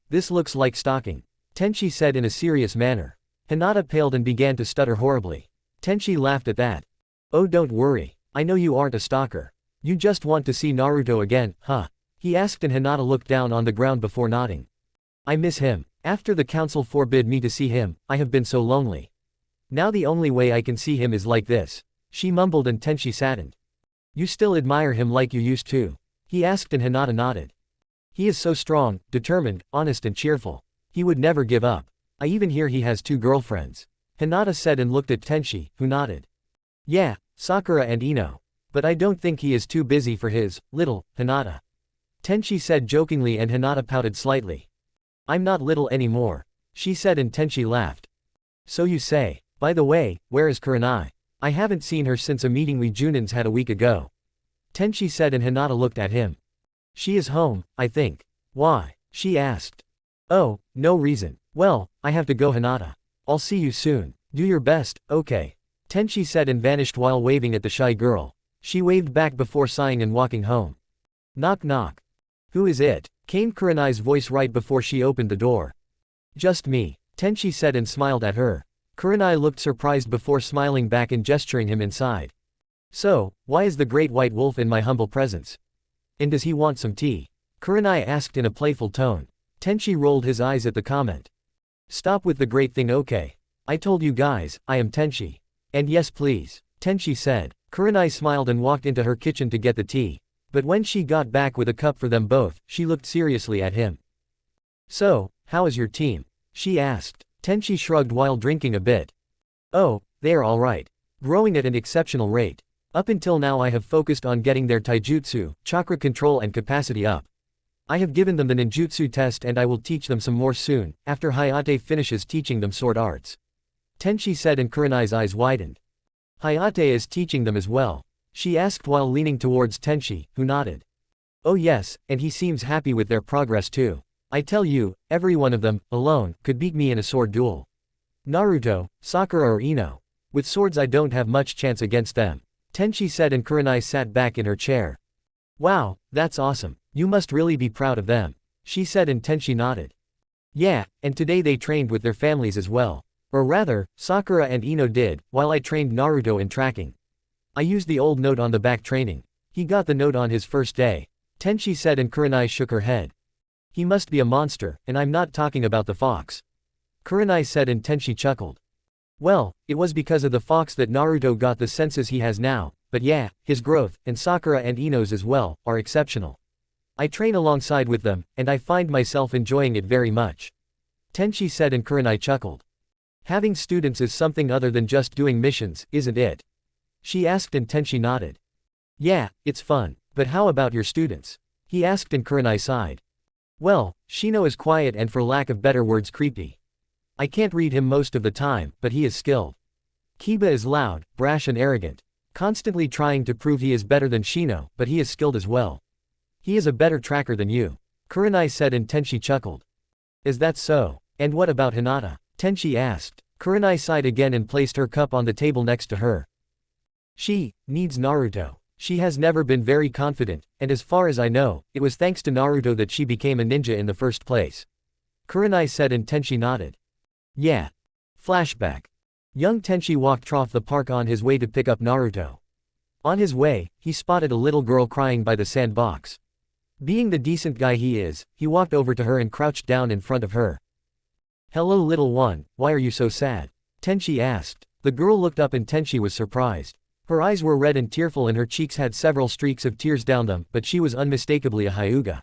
This looks like stalking. Tenchi said in a serious manner. Hinata paled and began to stutter horribly. Tenchi laughed at that. Oh, don't worry. I know you aren't a stalker. You just want to see Naruto again, huh? He asked and Hinata looked down on the ground before nodding. I miss him. After the council forbid me to see him, I have been so lonely. Now the only way I can see him is like this. She mumbled and Tenchi saddened. You still admire him like you used to? He asked and Hinata nodded. He is so strong, determined, honest and cheerful. He would never give up. I even hear he has 2 girlfriends. Hinata said and looked at Tenchi, who nodded. Yeah, Sakura and Ino. But I don't think he is too busy for his, little, Hinata. Tenchi said jokingly and Hinata pouted slightly. I'm not little anymore. She said and Tenchi laughed. So you say. By the way, where is Kurenai? I haven't seen her since a meeting we Junins had a week ago. Tenchi said and Hinata looked at him. She is home, I think. Why? She asked. Oh, no reason. Well, I have to go, Hinata. I'll see you soon. Do your best, okay. Tenchi said and vanished while waving at the shy girl. She waved back before sighing and walking home. Knock knock. Who is it? Came Kurenai's voice right before she opened the door. Just me. Tenchi said and smiled at her. Kurenai looked surprised before smiling back and gesturing him inside. So, why is the great white wolf in my humble presence? And does he want some tea? Kurenai asked in a playful tone. Tenchi rolled his eyes at the comment. Stop with the great thing, okay? I told you guys, I am Tenchi. And yes please. Tenchi said. Kurenai smiled and walked into her kitchen to get the tea. But when she got back with a cup for them both, she looked seriously at him. So, how is your team? She asked. Tenchi shrugged while drinking a bit. Oh, they are alright. Growing at an exceptional rate. Up until now I have focused on getting their taijutsu, chakra control and capacity up. I have given them the ninjutsu test and I will teach them some more soon, after Hayate finishes teaching them sword arts. Tenchi said and Kurenai's eyes widened. Hayate is teaching them as well? She asked while leaning towards Tenchi, who nodded. Oh yes, and he seems happy with their progress too. I tell you, every one of them, alone, could beat me in a sword duel. Naruto, Sakura or Ino. With swords I don't have much chance against them. Tenchi said, and Kurenai sat back in her chair. Wow, that's awesome. You must really be proud of them. She said, and Tenchi nodded. Yeah, and today they trained with their families as well. Or rather, Sakura and Ino did, while I trained Naruto in tracking. I used the old note on the back training. He got the note on his first day. Tenchi said, and Kurenai shook her head. He must be a monster, and I'm not talking about the fox. Kurenai said, and Tenchi chuckled. Well, it was because of the fox that Naruto got the senses he has now, but yeah, his growth, and Sakura and Ino's as well, are exceptional. I train alongside with them, and I find myself enjoying it very much. Tenchi said, and Kurenai chuckled. Having students is something other than just doing missions, isn't it? She asked, and Tenchi nodded. Yeah, it's fun, but how about your students? He asked, and Kurenai sighed. Well, Shino is quiet and, for lack of better words, creepy. I can't read him most of the time, but he is skilled. Kiba is loud, brash and arrogant. Constantly trying to prove he is better than Shino, but he is skilled as well. He is a better tracker than you. Kurenai said, and Tenchi chuckled. Is that so? And what about Hinata? Tenchi asked. Kurenai sighed again and placed her cup on the table next to her. She needs Naruto. She has never been very confident, and as far as I know, it was thanks to Naruto that she became a ninja in the first place. Kurenai said, and Tenchi nodded. Yeah. Flashback. Young Tenchi walked off the park on his way to pick up Naruto. On his way, he spotted a little girl crying by the sandbox. Being the decent guy he is, he walked over to her and crouched down in front of her. Hello little one, why are you so sad? Tenchi asked. The girl looked up and Tenchi was surprised. Her eyes were red and tearful and her cheeks had several streaks of tears down them, but she was unmistakably a Hyuga.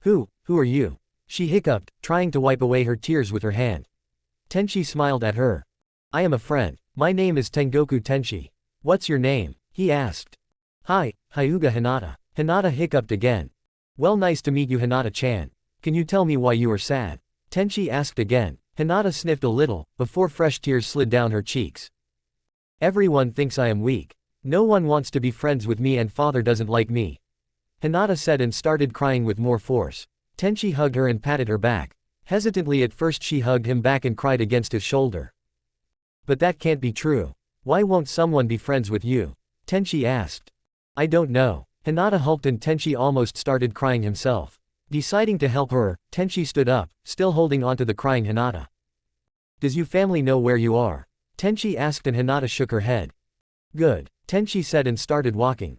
Who are you? She hiccuped, trying to wipe away her tears with her hand. Tenchi smiled at her. I am a friend. My name is Tengoku Tenchi. What's your name? He asked. Hi, Hyuga Hinata. Hinata hiccuped again. Well, nice to meet you, Hinata-chan. Can you tell me why you are sad? Tenchi asked again. Hinata sniffed a little, before fresh tears slid down her cheeks. Everyone thinks I am weak. No one wants to be friends with me and father doesn't like me. Hinata said and started crying with more force. Tenchi hugged her and patted her back. Hesitantly at first she hugged him back and cried against his shoulder. But that can't be true. Why won't someone be friends with you? Tenchi asked. I don't know. Hinata hulked and Tenchi almost started crying himself. Deciding to help her, Tenchi stood up, still holding onto the crying Hinata. Does your family know where you are? Tenchi asked and Hinata shook her head. Good. Tenchi said and started walking.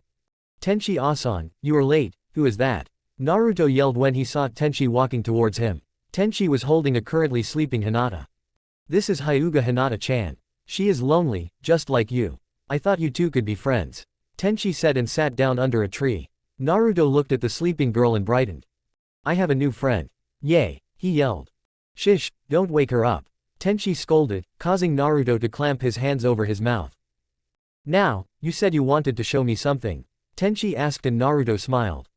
Tenchi-asan, you are late, who is that? Naruto yelled when he saw Tenchi walking towards him. Tenchi was holding a currently sleeping Hinata. This is Hyuga Hinata-chan. She is lonely, just like you. I thought you two could be friends. Tenchi said and sat down under a tree. Naruto looked at the sleeping girl and brightened. I have a new friend. Yay, he yelled. Shish, don't wake her up. Tenchi scolded, causing Naruto to clamp his hands over his mouth. Now, you said you wanted to show me something. Tenchi asked and Naruto smiled.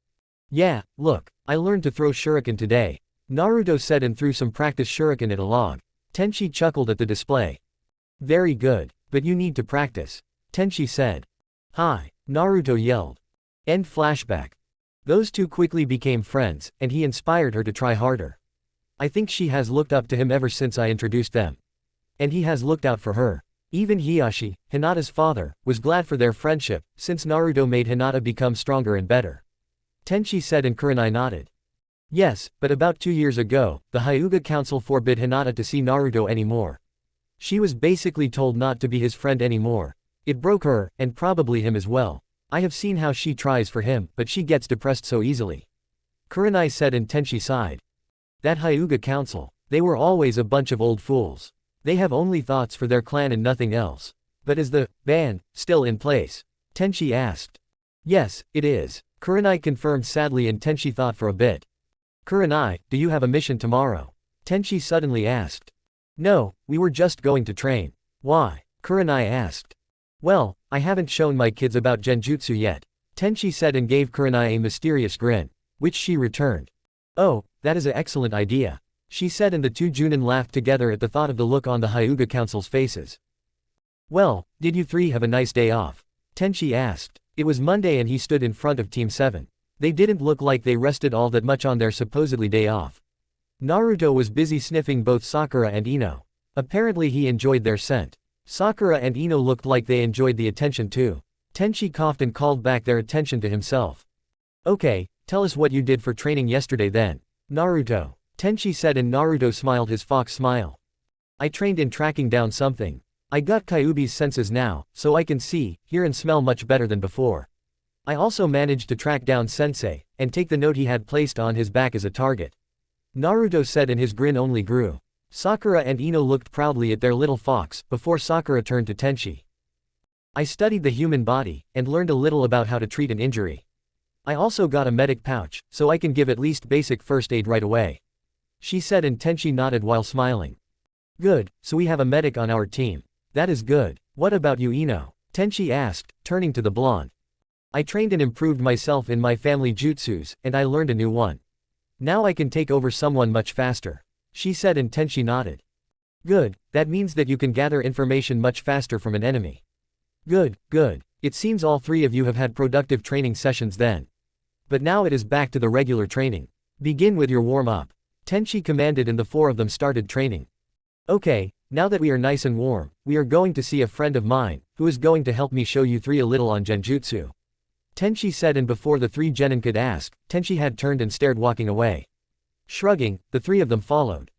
Yeah, look, I learned to throw shuriken today. Naruto said and threw some practice shuriken at a log. Tenchi chuckled at the display. Very good, but you need to practice. Tenchi said. Hi, Naruto yelled. End flashback. Those two quickly became friends, and he inspired her to try harder. I think she has looked up to him ever since I introduced them. And he has looked out for her. Even Hiyashi, Hinata's father, was glad for their friendship, since Naruto made Hinata become stronger and better. Tenchi said and Kurenai nodded. Yes, but about 2 years ago, the Hyuga Council forbid Hinata to see Naruto anymore. She was basically told not to be his friend anymore. It broke her, and probably him as well. I have seen how she tries for him, but she gets depressed so easily. Kurenai said and Tenchi sighed. That Hyuga Council, they were always a bunch of old fools. They have only thoughts for their clan and nothing else. But is the ban still in place? Tenchi asked. Yes, it is. Kurenai confirmed sadly and Tenchi thought for a bit. Kurenai, do you have a mission tomorrow? Tenchi suddenly asked. No, we were just going to train. Why? Kurenai asked. Well, I haven't shown my kids about genjutsu yet. Tenchi said and gave Kurenai a mysterious grin, which she returned. Oh, that is an excellent idea. She said and the two Junin laughed together at the thought of the look on the Hyuga Council's faces. Well, did you three have a nice day off? Tenchi asked. It was Monday and he stood in front of Team 7. They didn't look like they rested all that much on their supposedly day off. Naruto was busy sniffing both Sakura and Ino. Apparently he enjoyed their scent. Sakura and Ino looked like they enjoyed the attention too. Tenchi coughed and called back their attention to himself. Okay, tell us what you did for training yesterday then. Naruto. Tenchi said, and Naruto smiled his fox smile. I trained in tracking down something. I got Kyuubi's senses now, so I can see, hear and smell much better than before. I also managed to track down Sensei, and take the note he had placed on his back as a target. Naruto said, and his grin only grew. Sakura and Ino looked proudly at their little fox, before Sakura turned to Tenchi. I studied the human body, and learned a little about how to treat an injury. I also got a medic pouch, so I can give at least basic first aid right away. She said, and Tenchi nodded while smiling. Good, so we have a medic on our team. That is good. What about you, Ino? Tenchi asked, turning to the blonde. I trained and improved myself in my family jutsus, and I learned a new one. Now I can take over someone much faster. She said, and Tenchi nodded. Good, that means that you can gather information much faster from an enemy. Good, good. It seems all three of you have had productive training sessions then. But now it is back to the regular training. Begin with your warm-up. Tenchi commanded, and the four of them started training. Okay, now that we are nice and warm, we are going to see a friend of mine, who is going to help me show you three a little on genjutsu. Tenchi said, and before the three genin could ask, Tenchi had turned and stared, walking away. Shrugging, the three of them followed.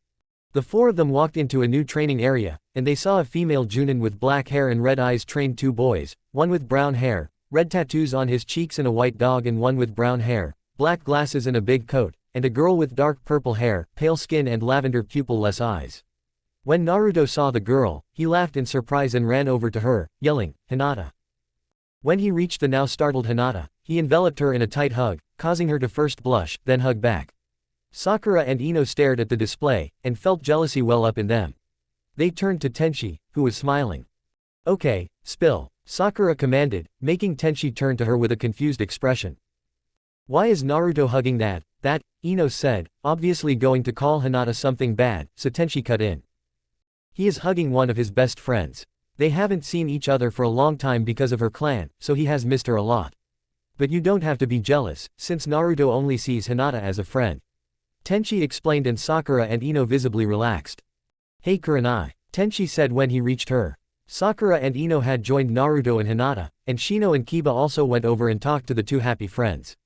The four of them walked into a new training area, and they saw a female junin with black hair and red eyes train two boys, one with brown hair, red tattoos on his cheeks and a white dog, and one with brown hair, black glasses and a big coat, and a girl with dark purple hair, pale skin and lavender pupil-less eyes. When Naruto saw the girl, he laughed in surprise and ran over to her, yelling, Hinata. When he reached the now startled Hinata, he enveloped her in a tight hug, causing her to first blush, then hug back. Sakura and Ino stared at the display, and felt jealousy well up in them. They turned to Tenchi, who was smiling. Okay, spill, Sakura commanded, making Tenchi turn to her with a confused expression. Why is Naruto hugging that, Ino said, obviously going to call Hinata something bad, so Tenchi cut in. He is hugging one of his best friends. They haven't seen each other for a long time because of her clan, so he has missed her a lot. But you don't have to be jealous, since Naruto only sees Hinata as a friend. Tenchi explained, and Sakura and Ino visibly relaxed. Hey Kurenai, Tenchi said when he reached her. Sakura and Ino had joined Naruto and Hinata, and Shino and Kiba also went over and talked to the two happy friends.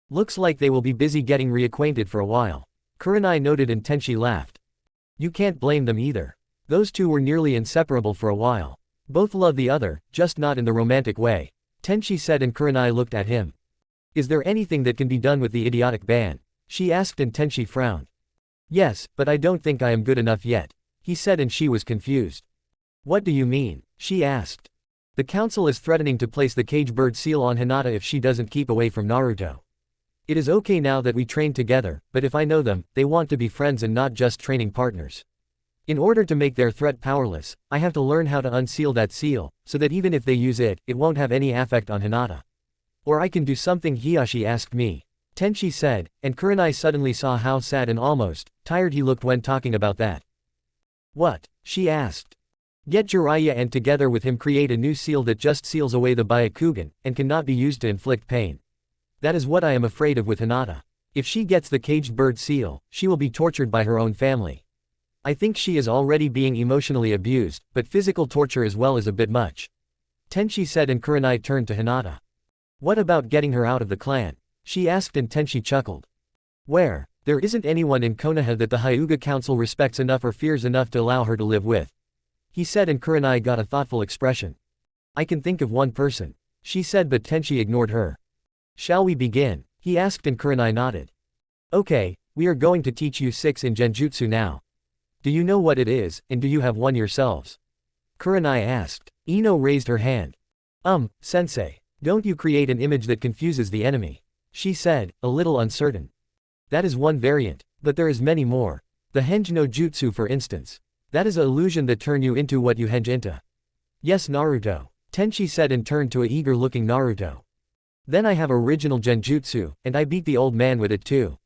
Looks like they will be busy getting reacquainted for a while. Kurenai noted, and Tenchi laughed. You can't blame them either. Those two were nearly inseparable for a while. Both love the other, just not in the romantic way. Tenchi said, and Kurenai looked at him. Is there anything that can be done with the idiotic ban? She asked, and Tenchi frowned. Yes, but I don't think I am good enough yet. He said, and she was confused. What do you mean? She asked. The council is threatening to place the cage bird seal on Hinata if she doesn't keep away from Naruto. It is okay now that we train together, but if I know them, they want to be friends and not just training partners. In order to make their threat powerless, I have to learn how to unseal that seal, so that even if they use it, it won't have any effect on Hinata. Or I can do something Hiyashi asked me. Tenchi said, and Kurenai suddenly saw how sad and almost tired he looked when talking about that. What? She asked. Get Jiraiya and together with him create a new seal that just seals away the Byakugan, and cannot be used to inflict pain. That is what I am afraid of with Hinata. If she gets the caged bird seal, she will be tortured by her own family. I think she is already being emotionally abused, but physical torture as well is a bit much. Tenchi said, and Kurenai turned to Hinata. What about getting her out of the clan? She asked, and Tenchi chuckled. Where? There isn't anyone in Konoha that the Hyuga Council respects enough or fears enough to allow her to live with. He said, and Kurenai got a thoughtful expression. I can think of one person. She said, but Tenchi ignored her. Shall we begin? He asked, and Kurenai nodded. Okay, we are going to teach you 6 in Genjutsu now. Do you know what it is, and do you have one yourselves? Kurenai asked. Ino raised her hand. Sensei. Don't you create an image that confuses the enemy? She said, a little uncertain. That is one variant, but there is many more. The Henge no Jutsu for instance. That is an illusion that turn you into what you henge into. Yes, Naruto. Tenchi said, and turned to a eager-looking Naruto. Then I have original Genjutsu, and I beat the old man with it too.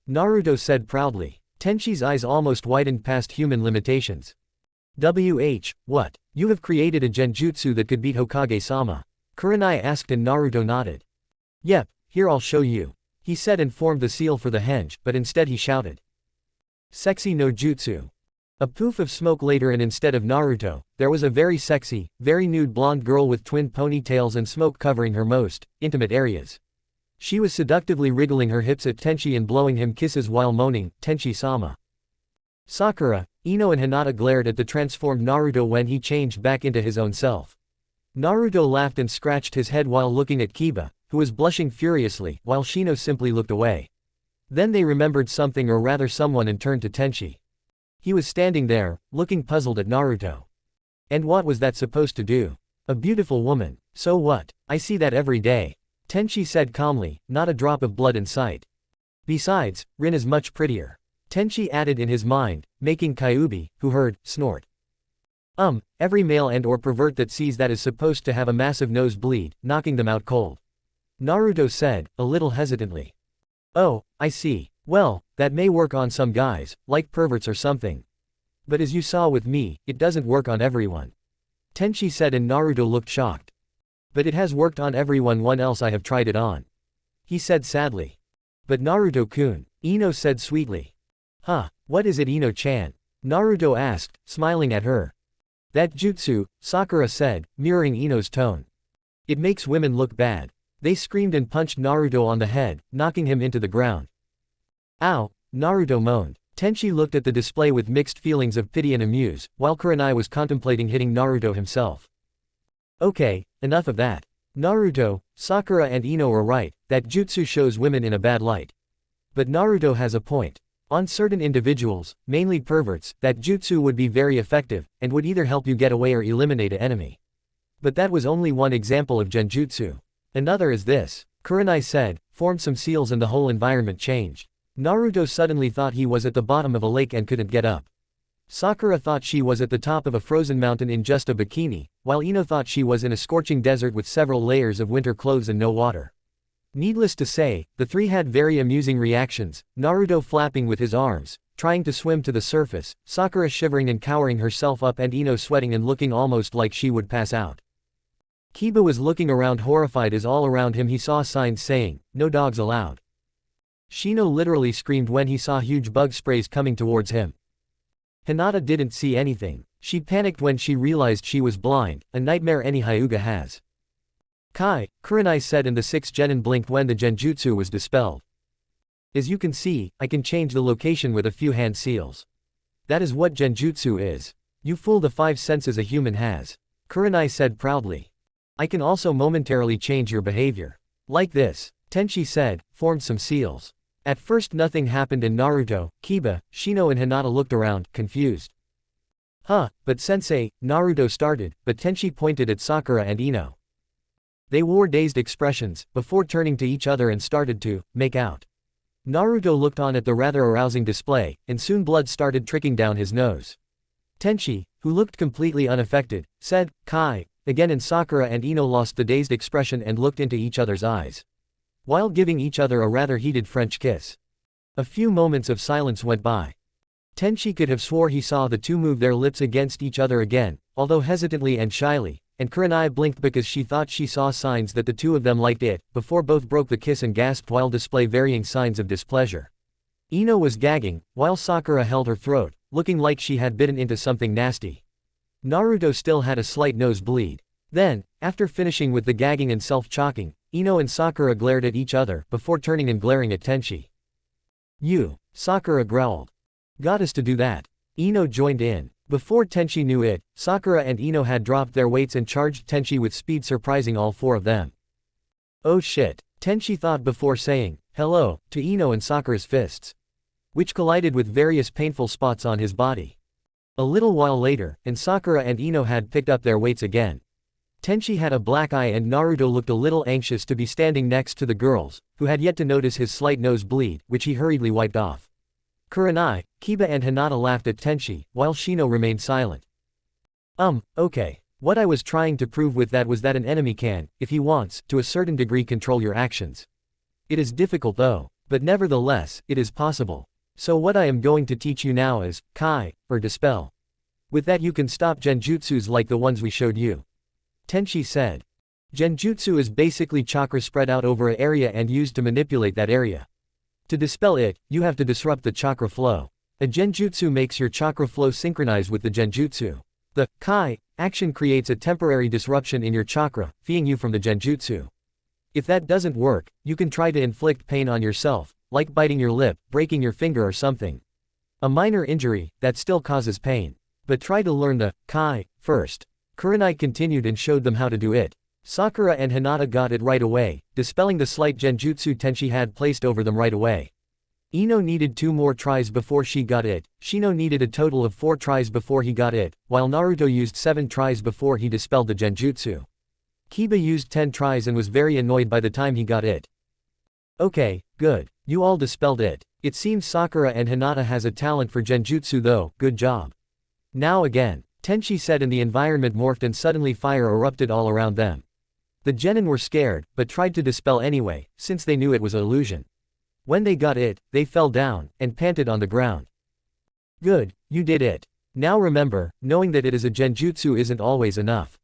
Naruto said proudly. Tenchi's eyes almost widened past human limitations. What? You have created a Genjutsu that could beat Hokage-sama? Kurenai asked, and Naruto nodded. Yep, Here, I'll show you. He said and formed the seal for the henge, but instead he shouted. Sexy no jutsu. A poof of smoke later, and instead of Naruto, there was a very sexy, very nude blonde girl with twin ponytails and smoke covering her most intimate areas. She was seductively wriggling her hips at Tenchi and blowing him kisses while moaning, Tenchi-sama. Sakura, Ino and Hinata glared at the transformed Naruto when he changed back into his own self. Naruto laughed and scratched his head while looking at Kiba, who was blushing furiously, while Shino simply looked away. Then they remembered something, or rather someone, and turned to Tenchi. He was standing there, looking puzzled at Naruto. And what was that supposed to do? A beautiful woman. So what? I see that every day. Tenchi said calmly, not a drop of blood in sight. Besides, Rin is much prettier. Tenchi added in his mind, making Kyuubi, who heard, snort. Every male and or pervert that sees that is supposed to have a massive nosebleed, knocking them out cold. Naruto said, a little hesitantly. Oh, I see. Well, that may work on some guys, like perverts or something. But as you saw with me, it doesn't work on everyone. Tenchi said, and Naruto looked shocked. But it has worked on everyone else I have tried it on. He said sadly. But Naruto-kun, Ino said sweetly. Huh, what is it, Ino-chan? Naruto asked, smiling at her. That jutsu, Sakura said, mirroring Ino's tone. It makes women look bad. They screamed and punched Naruto on the head, knocking him into the ground. Ow, Naruto moaned. Tenchi looked at the display with mixed feelings of pity and amuse, while Kurenai was contemplating hitting Naruto himself. Okay, enough of that. Naruto, Sakura and Ino were right, that jutsu shows women in a bad light. But Naruto has a point. On certain individuals, mainly perverts, that jutsu would be very effective, and would either help you get away or eliminate an enemy. But that was only one example of genjutsu. Another is this. Kurenai said, formed some seals and the whole environment changed. Naruto suddenly thought he was at the bottom of a lake and couldn't get up. Sakura thought she was at the top of a frozen mountain in just a bikini, while Ino thought she was in a scorching desert with several layers of winter clothes and no water. Needless to say, the three had very amusing reactions, Naruto flapping with his arms, trying to swim to the surface, Sakura shivering and cowering herself up, and Ino sweating and looking almost like she would pass out. Kiba was looking around horrified as all around him he saw signs saying, no dogs allowed. Shino literally screamed when he saw huge bug sprays coming towards him. Hinata didn't see anything. She panicked when she realized she was blind, a nightmare any Hyuga has. Kai, Kurenai said, and the 6 genin blinked when the genjutsu was dispelled. As you can see, I can change the location with a few hand seals. That is what genjutsu is. You fool the 5 senses a human has. Kurenai said proudly. I can also momentarily change your behavior. Like this. Tenchi said, formed some seals. At first nothing happened and Naruto, Kiba, Shino and Hinata looked around, confused. Huh, but sensei, Naruto started, but Tenchi pointed at Sakura and Ino. They wore dazed expressions, before turning to each other and started to make out. Naruto looked on at the rather arousing display, and soon blood started trickling down his nose. Tenchi, who looked completely unaffected, said, Kai, again, and Sakura and Ino lost the dazed expression and looked into each other's eyes, while giving each other a rather heated French kiss. A few moments of silence went by. Tenchi could have swore he saw the two move their lips against each other again, although hesitantly and shyly, and Kurenai blinked because she thought she saw signs that the two of them liked it, before both broke the kiss and gasped while displaying varying signs of displeasure. Ino was gagging, while Sakura held her throat, looking like she had bitten into something nasty. Naruto still had a slight nosebleed. Then, after finishing with the gagging and self-chalking, Ino and Sakura glared at each other, before turning and glaring at Tenchi. You, Sakura growled. Got us to do that. Ino joined in. Before Tenchi knew it, Sakura and Ino had dropped their weights and charged Tenchi with speed, surprising all 4 of them. Oh shit, Tenchi thought before saying, hello, to Ino and Sakura's fists, which collided with various painful spots on his body. A little while later, and Sakura and Ino had picked up their weights again. Tenchi had a black eye and Naruto looked a little anxious to be standing next to the girls, who had yet to notice his slight nosebleed, which he hurriedly wiped off. Kurenai, Kiba and Hinata laughed at Tenchi, while Shino remained silent. Okay. What I was trying to prove with that was that an enemy can, if he wants, to a certain degree control your actions. It is difficult though, but nevertheless, it is possible. So what I am going to teach you now is, Kai, or dispel. With that you can stop genjutsus like the ones we showed you. Tenchi said. Genjutsu is basically chakra spread out over an area and used to manipulate that area. To dispel it, you have to disrupt the chakra flow. A genjutsu makes your chakra flow synchronize with the genjutsu. The kai action creates a temporary disruption in your chakra, freeing you from the genjutsu. If that doesn't work, you can try to inflict pain on yourself, like biting your lip, breaking your finger or something. A minor injury, that still causes pain. But try to learn the kai first. Kurenai continued and showed them how to do it. Sakura and Hinata got it right away, dispelling the slight genjutsu Tenchi had placed over them right away. Ino needed 2 more tries before she got it, Shino needed a total of 4 tries before he got it, while Naruto used 7 tries before he dispelled the genjutsu. Kiba used 10 tries and was very annoyed by the time he got it. Okay, good. You all dispelled it. It seems Sakura and Hinata has a talent for genjutsu though, good job. Now again, Tenchi said, and the environment morphed and suddenly fire erupted all around them. The genin were scared, but tried to dispel anyway, since they knew it was an illusion. When they got it, they fell down, and panted on the ground. Good, you did it. Now remember, knowing that it is a genjutsu isn't always enough.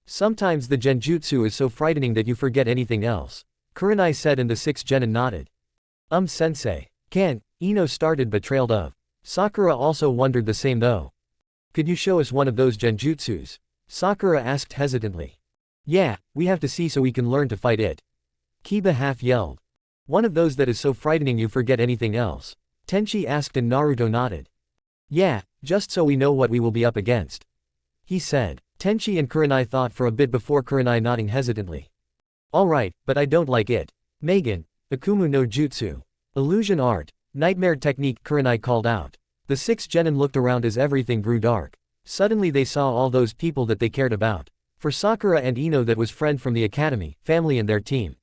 Sometimes the genjutsu is so frightening that you forget anything else. Kurenai said, and the 6 genin nodded. Sensei. Ino started but trailed off. Sakura also wondered the same though. Could you show us one of those genjutsus? Sakura asked hesitantly. Yeah, we have to see so we can learn to fight it. Kiba half yelled. One of those that is so frightening you forget anything else. Tenchi asked and Naruto nodded. Yeah, just so we know what we will be up against. He said. Tenchi and Kurenai thought for a bit before Kurenai nodding hesitantly. Alright, but I don't like it. Megan. Akumu no Jutsu. Illusion art. Nightmare technique, Kurenai called out. The 6 genin looked around as everything grew dark. Suddenly they saw all those people that they cared about. For Sakura and Ino that was friend from the academy, family and their team.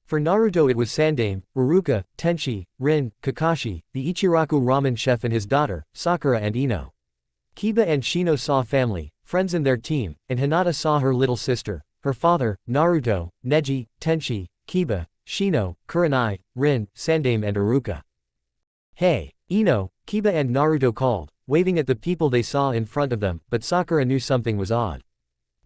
For Naruto it was Sandaime, Ruruka, Tenchi, Rin, Kakashi, the Ichiraku ramen chef and his daughter, Sakura and Ino. Kiba and Shino saw family, friends and their team, and Hinata saw her little sister, her father, Naruto, Neji, Tenchi, Kiba, Shino, Kurenai, Rin, Sandaime and Ruruka. Hey, Ino, Kiba and Naruto called, waving at the people they saw in front of them, but Sakura knew something was odd.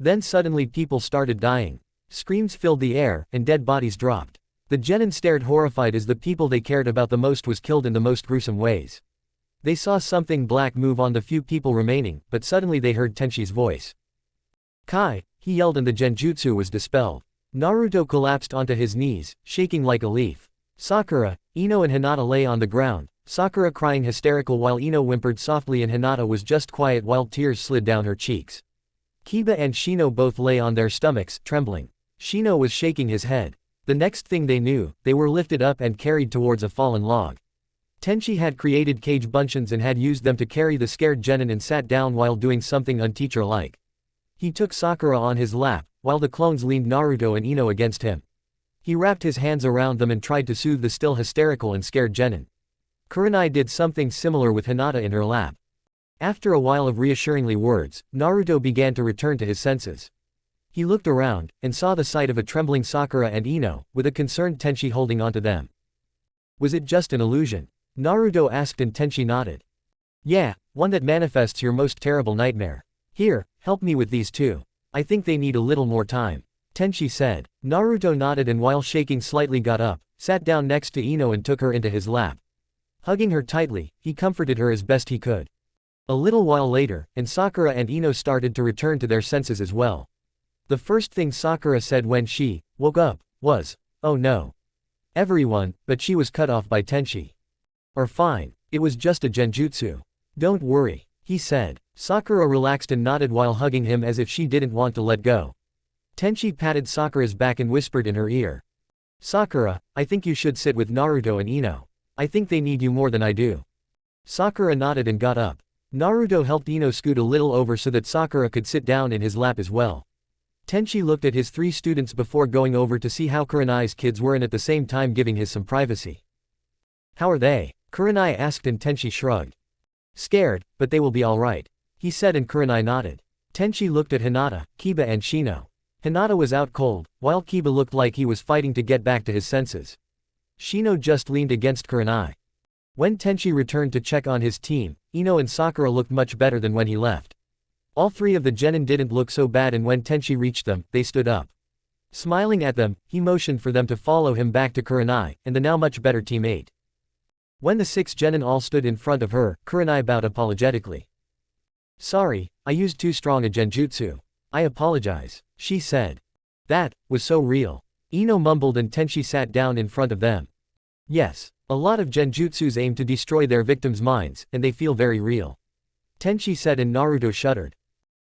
Then suddenly people started dying. Screams filled the air, and dead bodies dropped. The genin stared horrified as the people they cared about the most was killed in the most gruesome ways. They saw something black move on the few people remaining, but suddenly they heard Tenchi's voice. Kai, he yelled, and the genjutsu was dispelled. Naruto collapsed onto his knees, shaking like a leaf. Sakura, Ino and Hinata lay on the ground, Sakura crying hysterical while Ino whimpered softly and Hinata was just quiet while tears slid down her cheeks. Kiba and Shino both lay on their stomachs, trembling. Shino was shaking his head. The next thing they knew, they were lifted up and carried towards a fallen log. Tenchi had created cage buncheons and had used them to carry the scared genin and sat down while doing something unteacher-like. He took Sakura on his lap, while the clones leaned Naruto and Ino against him. He wrapped his hands around them and tried to soothe the still hysterical and scared genin. Kurenai did something similar with Hinata in her lap. After a while of reassuringly words, Naruto began to return to his senses. He looked around, and saw the sight of a trembling Sakura and Ino, with a concerned Tenchi holding onto them. Was it just an illusion? Naruto asked and Tenchi nodded. Yeah, one that manifests your most terrible nightmare. Here, help me with these 2. I think they need a little more time. Tenchi said. Naruto nodded and while shaking slightly got up, sat down next to Ino and took her into his lap. Hugging her tightly, he comforted her as best he could. A little while later, and Sakura and Ino started to return to their senses as well. The first thing Sakura said when she woke up was, "Oh no." Everyone, but she was cut off by Tenchi. "Are fine. It was just a genjutsu. Don't worry," he said. Sakura relaxed and nodded while hugging him as if she didn't want to let go. Tenchi patted Sakura's back and whispered in her ear. "Sakura, I think you should sit with Naruto and Ino. I think they need you more than I do." Sakura nodded and got up. Naruto helped Ino scoot a little over so that Sakura could sit down in his lap as well. Tenchi looked at his 3 students before going over to see how Kurenai's kids were and at the same time giving his some privacy. "How are they?" Kurenai asked and Tenchi shrugged. "Scared, but they will be alright," he said and Kurenai nodded. Tenchi looked at Hinata, Kiba and Shino. Hinata was out cold, while Kiba looked like he was fighting to get back to his senses. Shino just leaned against Kurenai. When Tenchi returned to check on his team, Ino and Sakura looked much better than when he left. All 3 of the genin didn't look so bad and when Tenchi reached them, they stood up. Smiling at them, he motioned for them to follow him back to Kurenai, and the now much better Team 8. When the 6 genin all stood in front of her, Kurenai bowed apologetically. Sorry, I used too strong a genjutsu. I apologize, she said. That was so real. Ino mumbled and Tenchi sat down in front of them. Yes, a lot of genjutsus aim to destroy their victims' minds, and they feel very real. Tenchi said and Naruto shuddered.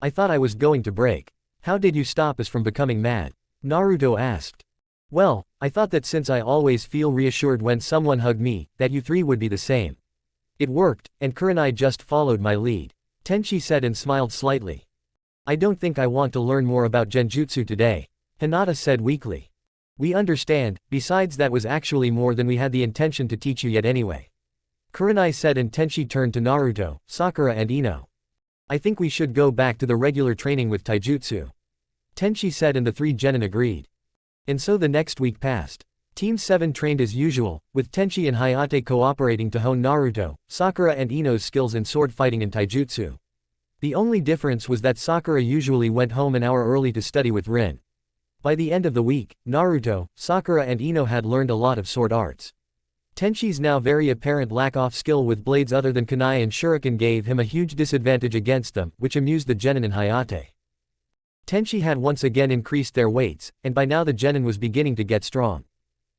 I thought I was going to break. How did you stop us from becoming mad? Naruto asked. Well, I thought that since I always feel reassured when someone hugged me, that you 3 would be the same. It worked, and Kurenai just followed my lead. Tenchi said and smiled slightly. I don't think I want to learn more about genjutsu today, Hinata said weakly. We understand, besides that was actually more than we had the intention to teach you yet anyway. Kurenai said and Tenchi turned to Naruto, Sakura and Ino. I think we should go back to the regular training with taijutsu. Tenchi said and the 3 genin agreed. And so the next week passed. Team 7 trained as usual, with Tenchi and Hayate cooperating to hone Naruto, Sakura and Ino's skills in sword fighting and taijutsu. The only difference was that Sakura usually went home an hour early to study with Rin. By the end of the week, Naruto, Sakura and Ino had learned a lot of sword arts. Tenchi's now very apparent lack of skill with blades other than kunai and shuriken gave him a huge disadvantage against them, which amused the genin and Hayate. Tenchi had once again increased their weights, and by now the genin was beginning to get strong.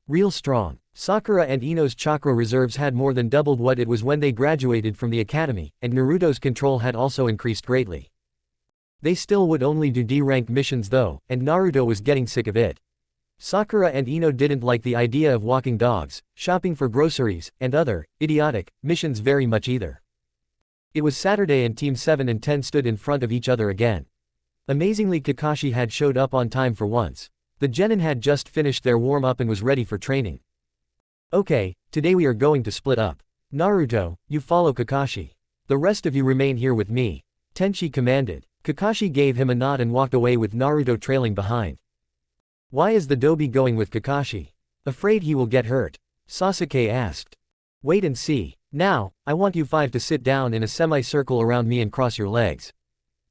Real strong. Sakura and Ino's chakra reserves had more than doubled what it was when they graduated from the academy, and Naruto's control had also increased greatly. They still would only do D-rank missions though, and Naruto was getting sick of it. Sakura and Ino didn't like the idea of walking dogs, shopping for groceries, and other, idiotic, missions very much either. It was Saturday and Team 7 and 10 stood in front of each other again. Amazingly Kakashi had showed up on time for once. The genin had just finished their warm-up and was ready for training. Okay, today we are going to split up. Naruto, you follow Kakashi. The rest of you remain here with me. Tenchi commanded. Kakashi gave him a nod and walked away with Naruto trailing behind. Why is the Dobi going with Kakashi? Afraid he will get hurt? Sasuke asked. Wait and see. Now, I want you 5 to sit down in a semicircle around me and cross your legs.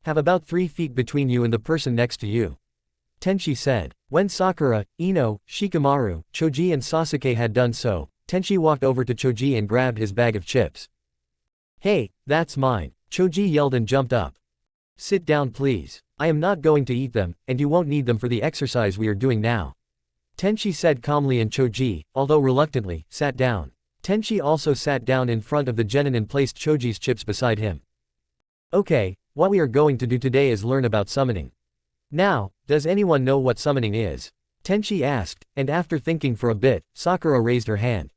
Have about 3 feet between you and the person next to you. Tenchi said. When Sakura, Ino, Shikamaru, Choji and Sasuke had done so, Tenchi walked over to Choji and grabbed his bag of chips. Hey, that's mine, Choji yelled and jumped up. Sit down please. I am not going to eat them, and you won't need them for the exercise we are doing now. Tenchi said calmly and Choji, although reluctantly, sat down. Tenchi also sat down in front of the genin and placed Choji's chips beside him. Okay, what we are going to do today is learn about summoning. Now, does anyone know what summoning is? Tenchi asked, and after thinking for a bit, Sakura raised her hand.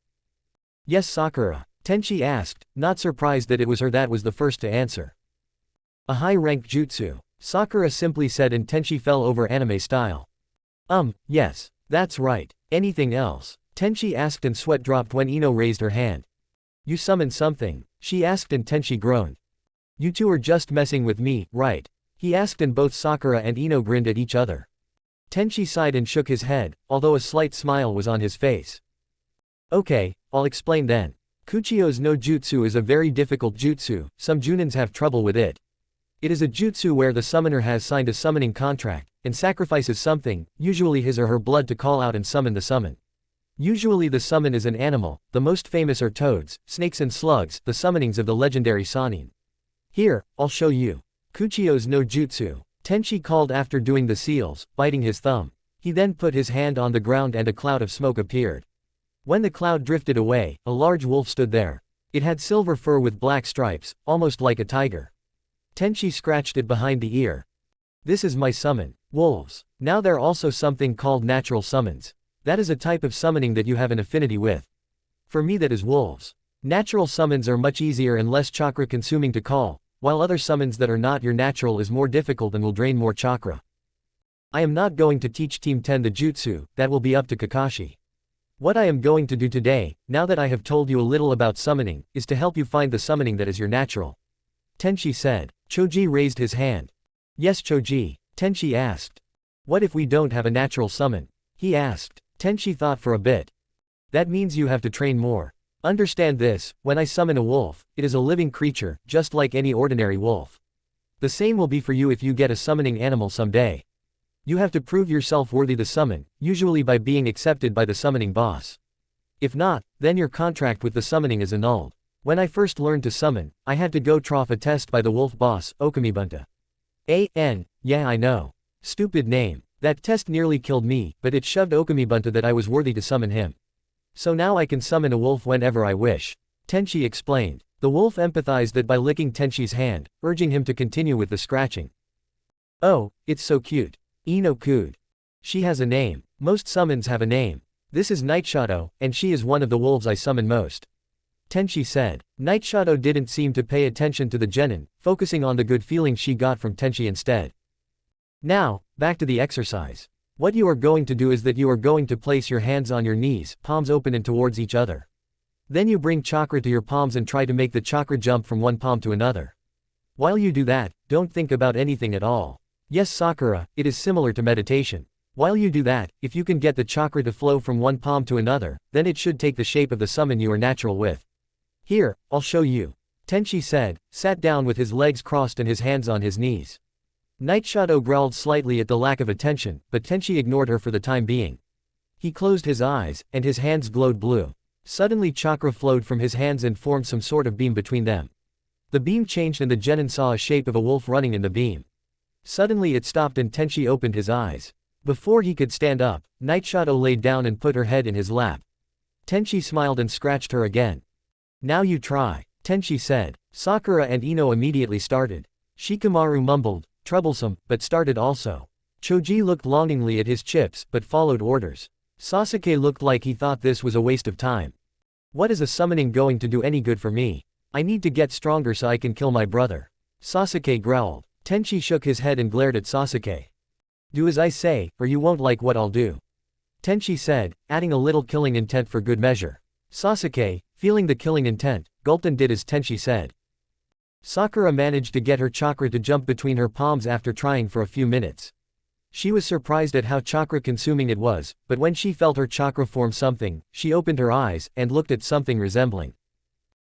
Yes Sakura, Tenchi asked, not surprised that it was her that was the first to answer. A high-rank jutsu, Sakura simply said and Tenchi fell over anime style. Yes, that's right. Anything else? Tenchi asked and sweat dropped when Ino raised her hand. You summoned something, she asked and Tenchi groaned. You two are just messing with me, right? He asked and both Sakura and Ino grinned at each other. Tenchi sighed and shook his head, although a slight smile was on his face. Okay, I'll explain then. Kuchio's no jutsu is a very difficult jutsu, some junins have trouble with it. It is a jutsu where the summoner has signed a summoning contract, and sacrifices something, usually his or her blood to call out and summon the summon. Usually the summon is an animal, the most famous are toads, snakes and slugs, the summonings of the legendary Sannin. Here, I'll show you. Kuchio's no jutsu, Tenchi called after doing the seals, biting his thumb. He then put his hand on the ground and a cloud of smoke appeared. When the cloud drifted away, a large wolf stood there. It had silver fur with black stripes, almost like a tiger. Tenchi scratched it behind the ear. This is my summon. Wolves. Now there are also something called natural summons. That is a type of summoning that you have an affinity with. For me that is wolves. Natural summons are much easier and less chakra consuming to call, while other summons that are not your natural is more difficult and will drain more chakra. I am not going to teach Team 10 the jutsu, that will be up to Kakashi. What I am going to do today, now that I have told you a little about summoning, is to help you find the summoning that is your natural. Tenchi said. Choji raised his hand. Yes Choji, Tenchi asked. What if we don't have a natural summon? He asked. Tenchi thought for a bit. That means you have to train more. Understand this, when I summon a wolf, it is a living creature, just like any ordinary wolf. The same will be for you if you get a summoning animal someday. You have to prove yourself worthy to summon, usually by being accepted by the summoning boss. If not, then your contract with the summoning is annulled. When I first learned to summon, I had to go trough a test by the wolf boss, Okamibunta. Yeah I know. Stupid name. That test nearly killed me, but it shoved Okamibunta that I was worthy to summon him. So now I can summon a wolf whenever I wish. Tenchi explained. The wolf empathized that by licking Tenchi's hand, urging him to continue with the scratching. Oh, it's so cute. Ino cooed. She has a name. Most summons have a name. This is Night Shadow, and she is one of the wolves I summon most. Tenchi said. Night Shadow didn't seem to pay attention to the genin, focusing on the good feeling she got from Tenchi instead. Now, back to the exercise. What you are going to do is that you are going to place your hands on your knees, palms open and towards each other. Then you bring chakra to your palms and try to make the chakra jump from one palm to another. While you do that, don't think about anything at all. Yes Sakura, it is similar to meditation. While you do that, if you can get the chakra to flow from one palm to another, then it should take the shape of the summon you are natural with. Here, I'll show you. Tenchi said, sat down with his legs crossed and his hands on his knees. Night Shadow growled slightly at the lack of attention, but Tenchi ignored her for the time being. He closed his eyes, and his hands glowed blue. Suddenly chakra flowed from his hands and formed some sort of beam between them. The beam changed and the genin saw a shape of a wolf running in the beam. Suddenly it stopped and Tenchi opened his eyes. Before he could stand up, Night Shadow laid down and put her head in his lap. Tenchi smiled and scratched her again. Now you try, Tenchi said. Sakura and Ino immediately started. Shikamaru mumbled, troublesome, but started also. Choji looked longingly at his chips but followed orders. Sasuke looked like he thought this was a waste of time. What is a summoning going to do any good for me? I need to get stronger so I can kill my brother. Sasuke growled. Tenchi shook his head and glared at Sasuke. Do as I say, or you won't like what I'll do. Tenchi said, adding a little killing intent for good measure. Sasuke, feeling the killing intent, gulped and did as Tenchi said. Sakura managed to get her chakra to jump between her palms after trying for a few minutes. She was surprised at how chakra-consuming it was, but when she felt her chakra form something, she opened her eyes and looked at something resembling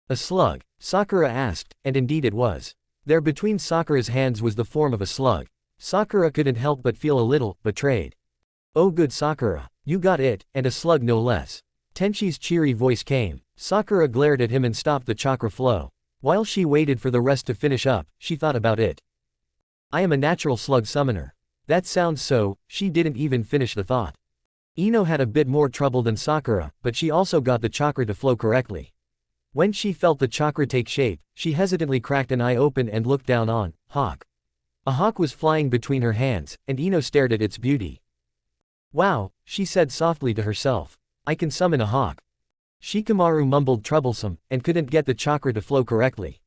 a slug. Sakura asked, and indeed it was. There between Sakura's hands was the form of a slug. Sakura couldn't help but feel a little betrayed. Oh good Sakura, you got it, and a slug no less. Tenchi's cheery voice came. Sakura glared at him and stopped the chakra flow. While she waited for the rest to finish up, she thought about it. I am a natural slug summoner. That sounds so, she didn't even finish the thought. Ino had a bit more trouble than Sakura, but she also got the chakra to flow correctly. When she felt the chakra take shape, she hesitantly cracked an eye open and looked down on hawk. A hawk was flying between her hands, and Ino stared at its beauty. Wow, she said softly to herself. I can summon a hawk. Shikamaru mumbled troublesome, and couldn't get the chakra to flow correctly.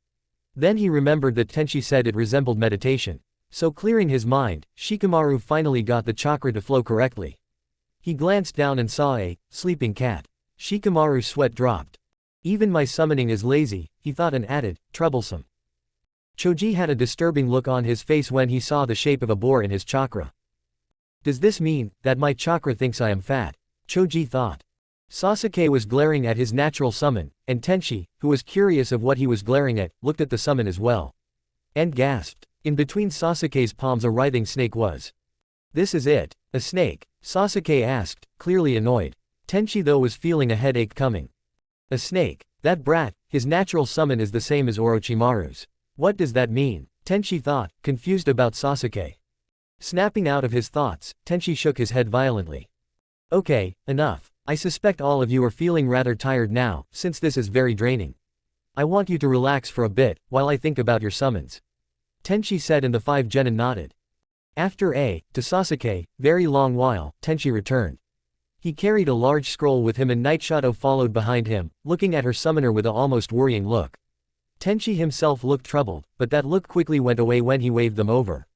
Then he remembered that Tenchi said it resembled meditation. So clearing his mind, Shikamaru finally got the chakra to flow correctly. He glanced down and saw a sleeping cat. Shikamaru's sweat dropped. Even my summoning is lazy, he thought and added, troublesome. Choji had a disturbing look on his face when he saw the shape of a boar in his chakra. Does this mean that my chakra thinks I am fat? Choji thought. Sasuke was glaring at his natural summon, and Tenchi, who was curious of what he was glaring at, looked at the summon as well. And gasped. In between Sasuke's palms a writhing snake was. This is it. A snake? Sasuke asked, clearly annoyed. Tenchi though was feeling a headache coming. A snake? That brat, his natural summon is the same as Orochimaru's. What does that mean? Tenchi thought, confused about Sasuke. Snapping out of his thoughts, Tenchi shook his head violently. Okay, enough. I suspect all of you are feeling rather tired now, since this is very draining. I want you to relax for a bit, while I think about your summons. Tenchi said and the 5 genin nodded. After to Sasuke, very long while, Tenchi returned. He carried a large scroll with him and Night Shadow followed behind him, looking at her summoner with a almost worrying look. Tenchi himself looked troubled, but that look quickly went away when he waved them over.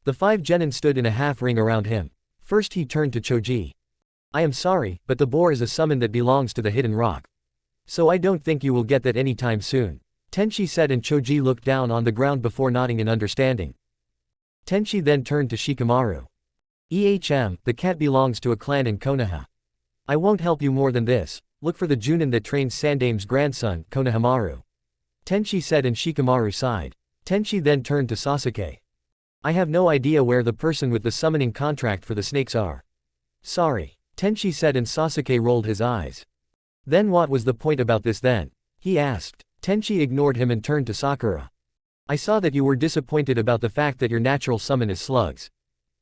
The 5 genin stood in a half ring around him. First he turned to Choji. I am sorry, but the boar is a summon that belongs to the hidden rock. So I don't think you will get that anytime soon. Tenchi said and Choji looked down on the ground before nodding in understanding. Tenchi then turned to Shikamaru. The cat belongs to a clan in Konoha. I won't help you more than this, look for the Junin that trains Sandame's grandson, Konohamaru. Tenchi said and Shikamaru sighed. Tenchi then turned to Sasuke. I have no idea where the person with the summoning contract for the snakes are. Sorry, Tenchi said, and Sasuke rolled his eyes. Then what was the point about this then? He asked. Tenchi ignored him and turned to Sakura. I saw that you were disappointed about the fact that your natural summon is slugs.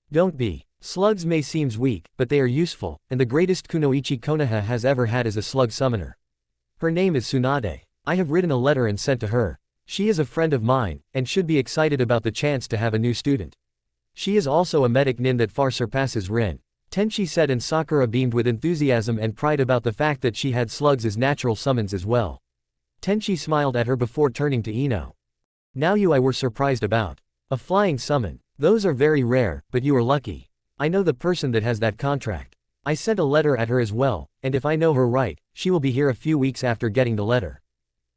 Don't be. Slugs may seem weak, but they are useful, and the greatest kunoichi Konoha has ever had is a slug summoner. Her name is Tsunade. I have written a letter and sent to her. She is a friend of mine, and should be excited about the chance to have a new student. She is also a medic nin that far surpasses Rin. Tenchi said, and Sakura beamed with enthusiasm and pride about the fact that she had slugs as natural summons as well. Tenchi smiled at her before turning to Ino. Now you I were surprised about. A flying summon. Those are very rare, but you are lucky. I know the person that has that contract. I sent a letter at her as well, and if I know her right, she will be here a few weeks after getting the letter.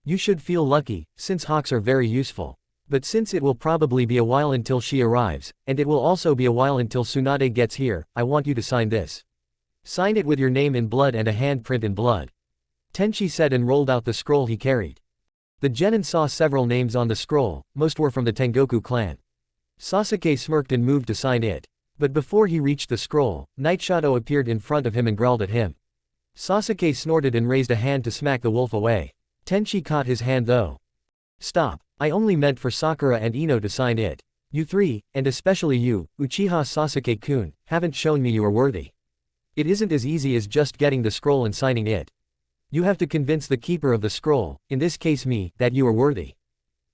You should feel lucky, since hawks are very useful. But since it will probably be a while until she arrives, and it will also be a while until Tsunade gets here, I want you to sign this. Sign it with your name in blood and a handprint in blood. Tenchi said and rolled out the scroll he carried. The genin saw several names on the scroll, most were from the Tengoku clan. Sasuke smirked and moved to sign it. But before he reached the scroll, Night Shadow appeared in front of him and growled at him. Sasuke snorted and raised a hand to smack the wolf away. Tenchi caught his hand though. Stop, I only meant for Sakura and Ino to sign it. You three, and especially you, Uchiha Sasuke-kun, haven't shown me you are worthy. It isn't as easy as just getting the scroll and signing it. You have to convince the keeper of the scroll, in this case me, that you are worthy.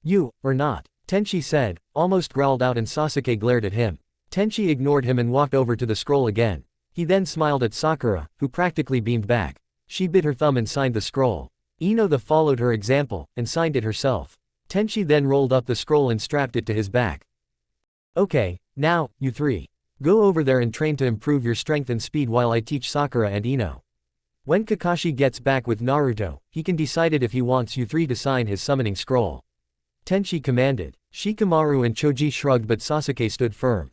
You, or not, Tenchi said, almost growled out, and Sasuke glared at him. Tenchi ignored him and walked over to the scroll again. He then smiled at Sakura, who practically beamed back. She bit her thumb and signed the scroll. Ino followed her example, and signed it herself. Tenchi then rolled up the scroll and strapped it to his back. Okay, now, you three. Go over there and train to improve your strength and speed while I teach Sakura and Ino. When Kakashi gets back with Naruto, he can decide it if he wants you three to sign his summoning scroll. Tenchi commanded. Shikamaru and Choji shrugged, but Sasuke stood firm.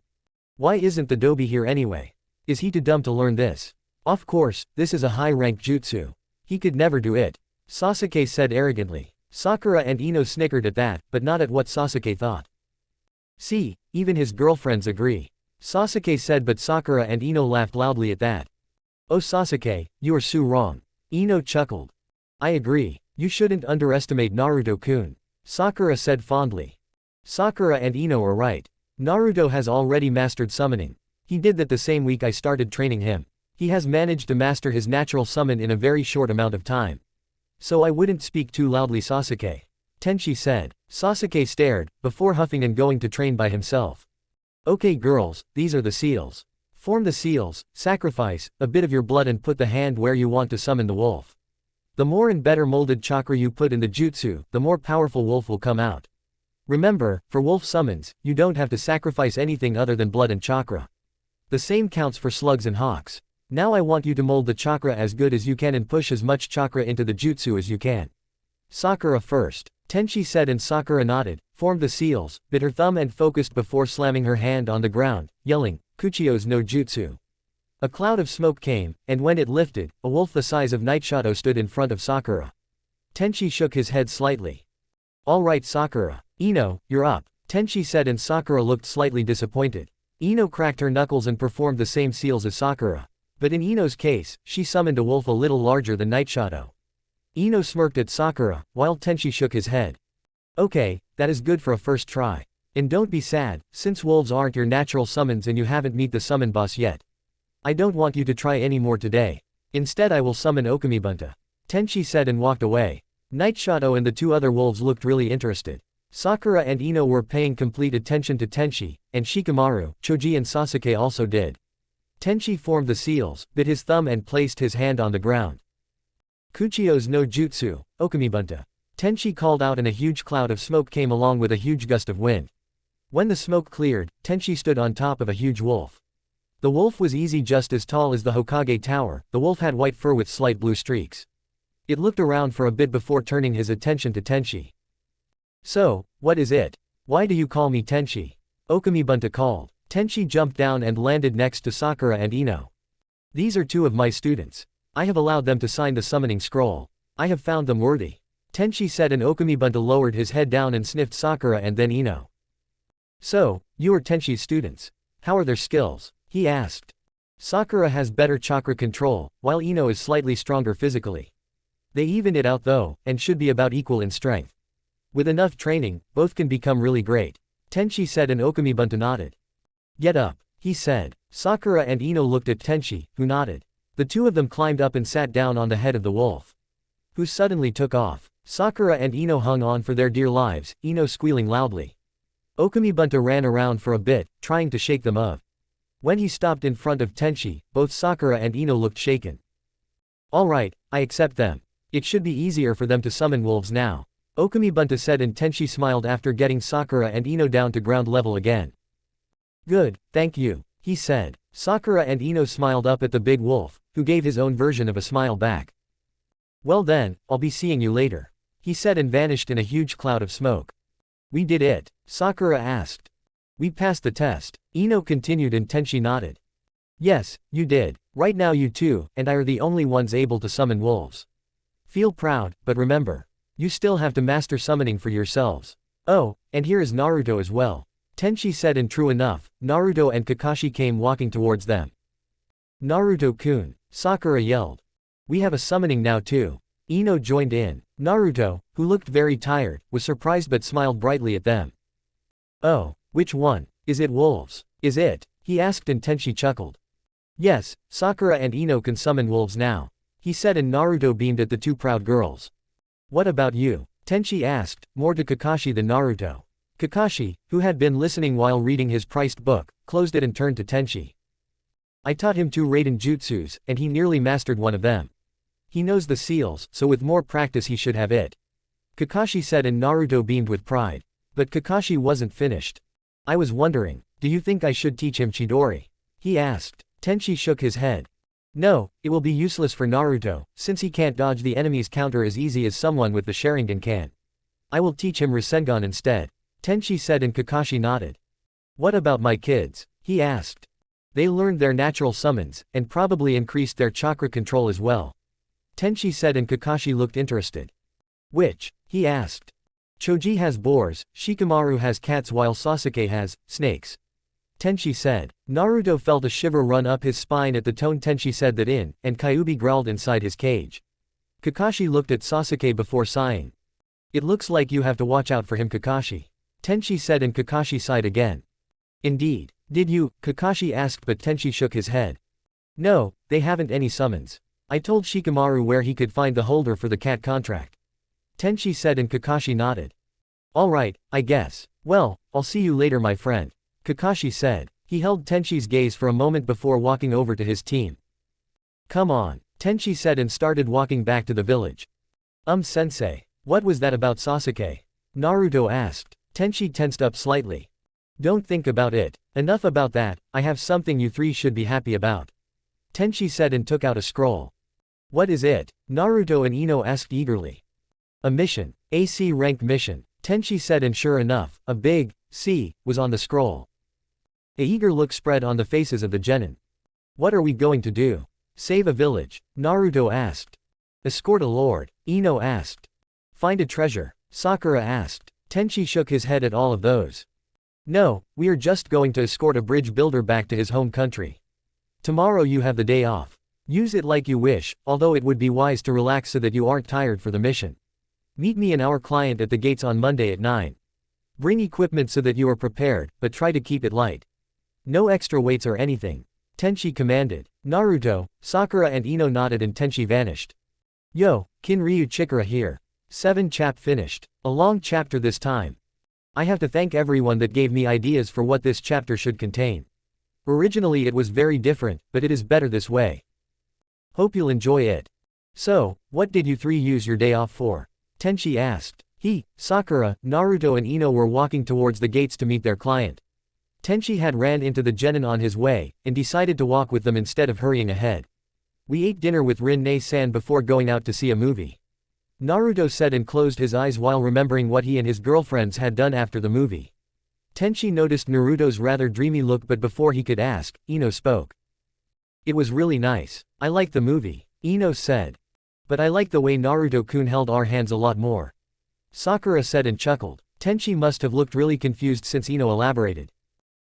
Why isn't the Dobi here anyway? Is he too dumb to learn this? Of course, this is a high-ranked jutsu. He could never do it. Sasuke said arrogantly. Sakura and Ino snickered at that, but not at what Sasuke thought. See, even his girlfriends agree. Sasuke said, but Sakura and Ino laughed loudly at that. Oh Sasuke, you are so wrong. Ino chuckled. I agree. You shouldn't underestimate Naruto-kun. Sakura said fondly. Sakura and Ino are right. Naruto has already mastered summoning. He did that the same week I started training him. He has managed to master his natural summon in a very short amount of time. So I wouldn't speak too loudly, Sasuke. Tenchi said. Sasuke stared, before huffing and going to train by himself. Okay girls, these are the seals. Form the seals, sacrifice a bit of your blood and put the hand where you want to summon the wolf. The more and better molded chakra you put in the jutsu, the more powerful wolf will come out. Remember, for wolf summons, you don't have to sacrifice anything other than blood and chakra. The same counts for slugs and hawks. Now I want you to mold the chakra as good as you can and push as much chakra into the jutsu as you can. Sakura first. Tenchi said, and Sakura nodded, formed the seals, bit her thumb and focused before slamming her hand on the ground, yelling, Kuchio's no jutsu. A cloud of smoke came, and when it lifted, a wolf the size of Night Shadow stood in front of Sakura. Tenchi shook his head slightly. Alright Sakura. Ino, you're up, Tenchi said, and Sakura looked slightly disappointed. Ino cracked her knuckles and performed the same seals as Sakura. But in Ino's case, she summoned a wolf a little larger than Night Shadow. Ino smirked at Sakura, while Tenchi shook his head. Okay, that is good for a first try. And don't be sad, since wolves aren't your natural summons and you haven't met the summon boss yet. I don't want you to try any more today. Instead I will summon Okamibunta. Tenchi said and walked away. Night Shadow and the two other wolves looked really interested. Sakura and Ino were paying complete attention to Tenchi, and Shikamaru, Choji and Sasuke also did. Tenchi formed the seals, bit his thumb and placed his hand on the ground. Kuchio's no jutsu, Okamibunta. Tenchi called out and a huge cloud of smoke came along with a huge gust of wind. When the smoke cleared, Tenchi stood on top of a huge wolf. The wolf was easy just as tall as the Hokage Tower. The wolf had white fur with slight blue streaks. It looked around for a bit before turning his attention to Tenchi. So, what is it? Why do you call me Tenchi? Okamibunta called. Tenchi jumped down and landed next to Sakura and Ino. These are two of my students. I have allowed them to sign the summoning scroll. I have found them worthy. Tenchi said, and Okamibunta lowered his head down and sniffed Sakura and then Ino. So, You are Tenshi's students. How are their skills? He asked. Sakura has better chakra control, while Ino is slightly stronger physically. They even it out though, and should be about equal in strength. With enough training, both can become really great. Tenshi said and Okamibunta nodded. Get up, he said. Sakura and Ino looked at Tenshi, who nodded. The two of them climbed up and sat down on the head of the wolf, who suddenly took off. Sakura and Ino hung on for their dear lives, Ino squealing loudly. Okamibunta ran around for a bit, trying to shake them up. When he stopped in front of Tenshi, both Sakura and Ino looked shaken. Alright, I accept them. It should be easier for them to summon wolves now, Okamibunta said, and Tenshi smiled after getting Sakura and Ino down to ground level again. Good, thank you, he said. Sakura and Ino smiled up at the big wolf, who gave his own version of a smile back. Well then, I'll be seeing you later, he said and vanished in a huge cloud of smoke. We did it? Sakura asked. We passed the test, Ino continued, and Tenshi nodded. Yes, you did. Right now you two and I are the only ones able to summon wolves. Feel proud, but remember, you still have to master summoning for yourselves. Oh, and here is Naruto as well, Tenshi said, and true enough, Naruto and Kakashi came walking towards them. Naruto-kun, Sakura yelled. We have a summoning now too. Ino joined in. Naruto, who looked very tired, was surprised but smiled brightly at them. Oh, which one? Is it wolves? Is it? He asked, and Tenshi chuckled. Yes, Sakura and Ino can summon wolves now, he said, and Naruto beamed at the two proud girls. What about you? Tenshi asked, more to Kakashi than Naruto. Kakashi, who had been listening while reading his priced book, closed it and turned to Tenshi. I taught him 2 Raiden jutsus, and he nearly mastered one of them. He knows the seals, so with more practice he should have it, Kakashi said, and Naruto beamed with pride. But Kakashi wasn't finished. I was wondering, do you think I should teach him Chidori? He asked. Tenshi shook his head. No, it will be useless for Naruto, since he can't dodge the enemy's counter as easy as someone with the Sharingan can. I will teach him Rasengan instead, Tenshi said, and Kakashi nodded. What about my kids? He asked. They learned their natural summons, and probably increased their chakra control as well, Tenshi said, and Kakashi looked interested. Which? He asked. Choji has boars, Shikamaru has cats, while Sasuke has snakes, Tenshi said. Naruto felt a shiver run up his spine at the tone Tenshi said that in, and Kyuubi growled inside his cage. Kakashi looked at Sasuke before sighing. It looks like you have to watch out for him, Kakashi, Tenshi said, and Kakashi sighed again. Indeed. Did you? Kakashi asked, but Tenshi shook his head. No, they haven't any summons. I told Shikamaru where he could find the holder for the cat contract, Tenshi said, and Kakashi nodded. Alright, I guess. Well, I'll see you later, my friend, Kakashi said. He held Tenshi's gaze for a moment before walking over to his team. Come on, Tenshi said, and started walking back to the village. Sensei. What was that about Sasuke? Naruto asked. Tenshi tensed up slightly. Don't think about it. Enough about that, I have something you 3 should be happy about, Tenshi said, and took out a scroll. What is it? Naruto and Ino asked eagerly. A mission. AC rank mission, Tenshi said, and sure enough, a big C was on the scroll. A eager look spread on the faces of the genin. What are we going to do? Save a village, Naruto asked. Escort a lord, Ino asked. Find a treasure, Sakura asked. Tenshi shook his head at all of those. No, we are just going to escort a bridge builder back to his home country. Tomorrow you have the day off. Use it like you wish, although it would be wise to relax so that you aren't tired for the mission. Meet me and our client at the gates on Monday at 9. Bring equipment so that you are prepared, but try to keep it light. No extra weights or anything, Tenshi commanded. Naruto, Sakura and Ino nodded, and Tenshi vanished. Yo, Kinryu Chikara here. 7 chap finished. A long chapter this time. I have to thank everyone that gave me ideas for what this chapter should contain. Originally it was very different, but it is better this way. Hope you'll enjoy it. So, what did you 3 use your day off for? Tenshi asked. He, Sakura, Naruto and Ino were walking towards the gates to meet their client. Tenshi had ran into the genin on his way, and decided to walk with them instead of hurrying ahead. We ate dinner with Rin-ne-san before going out to see a movie, Naruto said, and closed his eyes while remembering what he and his girlfriends had done after the movie. Tenshi noticed Naruto's rather dreamy look, but before he could ask, Ino spoke. It was really nice. I liked the movie, Ino said. But I like the way Naruto-kun held our hands a lot more, Sakura said and chuckled. Tenshi must have looked really confused since Ino elaborated.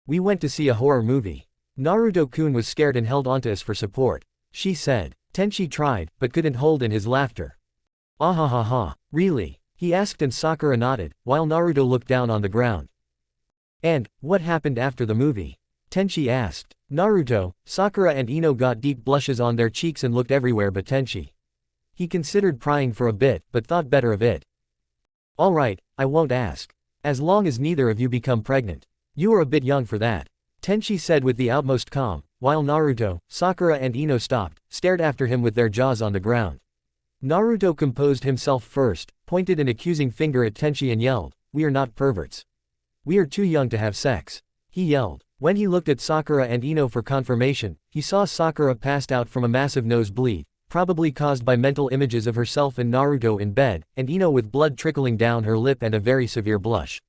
We went to see a horror movie. Naruto-kun was scared and held onto us for support. She said. Tenchi tried, but couldn't hold in his laughter. Ahahaha, really? He asked and Sakura nodded, while Naruto looked down on the ground. And, what happened after the movie? Tenchi asked. Naruto, Sakura and Ino got deep blushes on their cheeks and looked everywhere but Tenchi. He considered prying for a bit, but thought better of it. Alright, I won't ask. As long as neither of you become pregnant. You are a bit young for that. Tenchi said with the utmost calm, while Naruto, Sakura and Ino stopped, stared after him with their jaws on the ground. Naruto composed himself first, pointed an accusing finger at Tenchi and yelled, "We are not perverts. We are too young to have sex." He yelled. When he looked at Sakura and Ino for confirmation, he saw Sakura passed out from a massive nosebleed, probably caused by mental images of herself and Naruto in bed, and Ino with blood trickling down her lip and a very severe blush.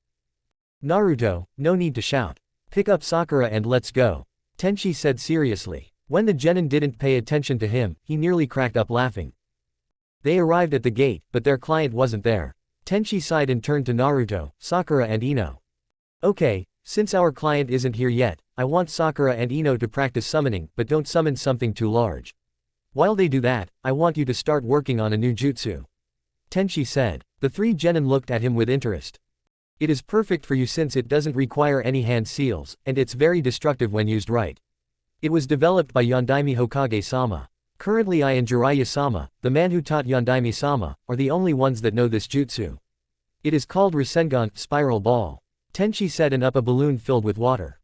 Naruto, no need to shout. Pick up Sakura and let's go. Tenchi said seriously. When the genin didn't pay attention to him, he nearly cracked up laughing. They arrived at the gate, but their client wasn't there. Tenchi sighed and turned to Naruto, Sakura and Ino. Okay, since our client isn't here yet, I want Sakura and Ino to practice summoning, but don't summon something too large. While they do that, I want you to start working on a new jutsu. Tenchi said. The three genin looked at him with interest. It is perfect for you since it doesn't require any hand seals, and it's very destructive when used right. It was developed by Yondaime Hokage-sama. Currently I and Jiraiya-sama, the man who taught Yondaime-sama, are the only ones that know this jutsu. It is called rasengan, spiral ball. Tenchi said and up a balloon filled with water.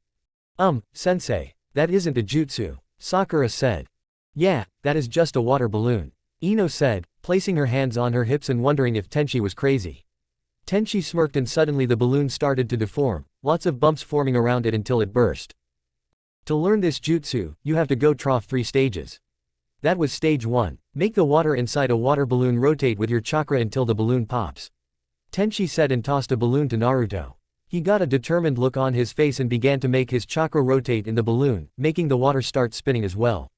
Sensei. That isn't a jutsu. Sakura said. Yeah, that is just a water balloon. Ino said, placing her hands on her hips and wondering if Tenchi was crazy. Tenchi smirked and suddenly the balloon started to deform, lots of bumps forming around it until it burst. To learn this jutsu, you have to go through 3 stages. That was stage 1. Make the water inside a water balloon rotate with your chakra until the balloon pops. Tenchi said and tossed a balloon to Naruto. He got a determined look on his face and began to make his chakra rotate in the balloon, making the water start spinning as well.